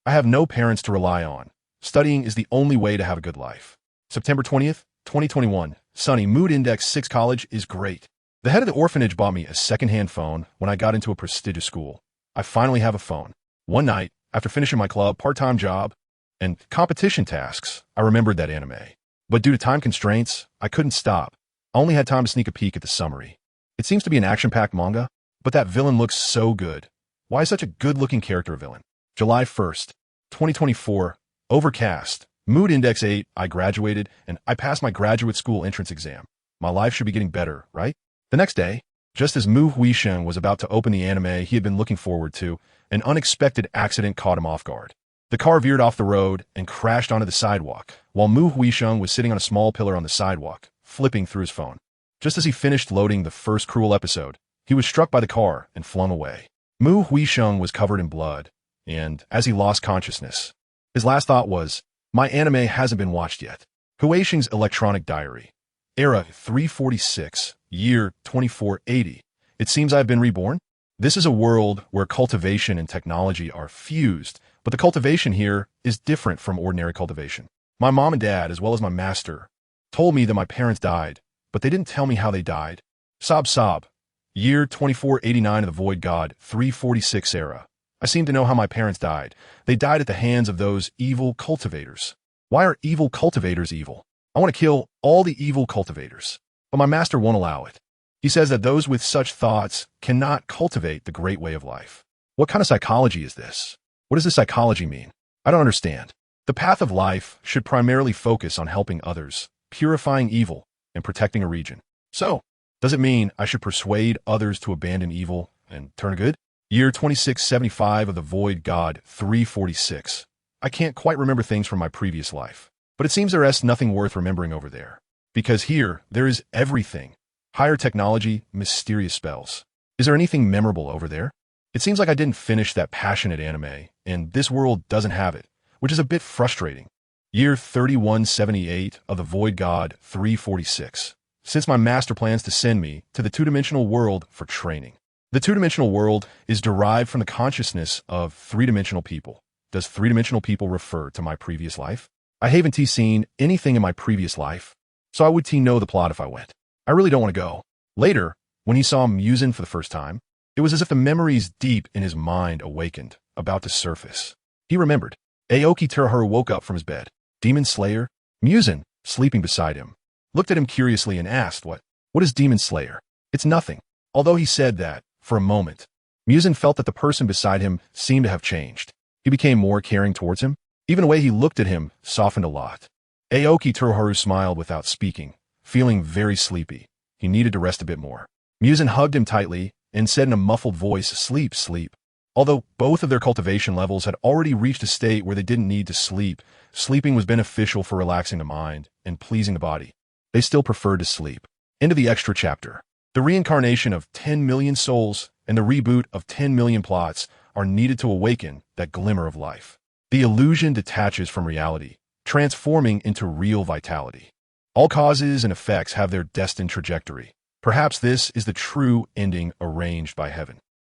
I have no parents to rely on. Studying is the only way to have a good life. September 20th, 2021. Sunny. Mood index 6. College is great. The head of the orphanage bought me a second-hand phone when I got into a prestigious school. I finally have a phone. One night, after finishing my club, part-time job, and competition tasks, I remembered that anime. But due to time constraints, I couldn't stop. I only had time to sneak a peek at the summary. It seems to be an action-packed manga, but that villain looks so good. Why is such a good-looking character a villain? July 1st, 2024. Overcast. Mood index 8. I graduated, and I passed my graduate school entrance exam. My life should be getting better, right? The next day, just as Mu Huixing was about to open the anime he had been looking forward to, an unexpected accident caught him off guard. The car veered off the road and crashed onto the sidewalk, while Mu Huixing was sitting on a small pillar on the sidewalk, flipping through his phone. Just as he finished loading the first cruel episode, he was struck by the car and flung away. Mu Huixing was covered in blood, and as he lost consciousness, his last thought was, "My anime hasn't been watched yet." Huixing's electronic diary. Era 346, year 2480. It seems I've been reborn. This is a world where cultivation and technology are fused, but the cultivation here is different from ordinary cultivation. My mom and dad, as well as my master, told me that my parents died, but they didn't tell me how they died. Sob sob. Year 2489 of the Void God, 346 era. I seem to know how my parents died. They died at the hands of those evil cultivators. Why are evil cultivators evil? I want to kill all the evil cultivators, but my master won't allow it. He says that those with such thoughts cannot cultivate the great way of life. What kind of psychology is this? What does this psychology mean? I don't understand. The path of life should primarily focus on helping others, purifying evil, and protecting a region. So, does it mean I should persuade others to abandon evil and turn good? Year 2675 of the Void God, 346. I can't quite remember things from my previous life. But it seems there is nothing worth remembering over there. Because here, there is everything. Higher technology, mysterious spells. Is there anything memorable over there? It seems like I didn't finish that passionate anime, and this world doesn't have it, which is a bit frustrating. Year 3178 of the Void God, 346. Since my master plans to send me to the two-dimensional world for training. The two-dimensional world is derived from the consciousness of three-dimensional people. Does three-dimensional people refer to my previous life? I haven't seen anything in my previous life, so I would know the plot if I went. I really don't want to go. Later, when he saw Muzan for the first time, it was as if the memories deep in his mind awakened, about to surface. He remembered. Aoki Tsukihiro woke up from his bed. Demon Slayer? Muzan, sleeping beside him, looked at him curiously and asked, What is Demon Slayer? It's nothing. Although he said that, for a moment, Muzan felt that the person beside him seemed to have changed. He became more caring towards him. Even the way he looked at him softened a lot. Aoki Tsukihiro smiled without speaking, feeling very sleepy. He needed to rest a bit more. Muzan hugged him tightly and said in a muffled voice, "Sleep, sleep." Although both of their cultivation levels had already reached a state where they didn't need to sleep, sleeping was beneficial for relaxing the mind and pleasing the body. They still preferred to sleep. Into the extra chapter. The reincarnation of 10 million souls and the reboot of 10 million plots are needed to awaken that glimmer of life. The illusion detaches from reality, transforming into real vitality. All causes and effects have their destined trajectory. Perhaps this is the true ending arranged by heaven.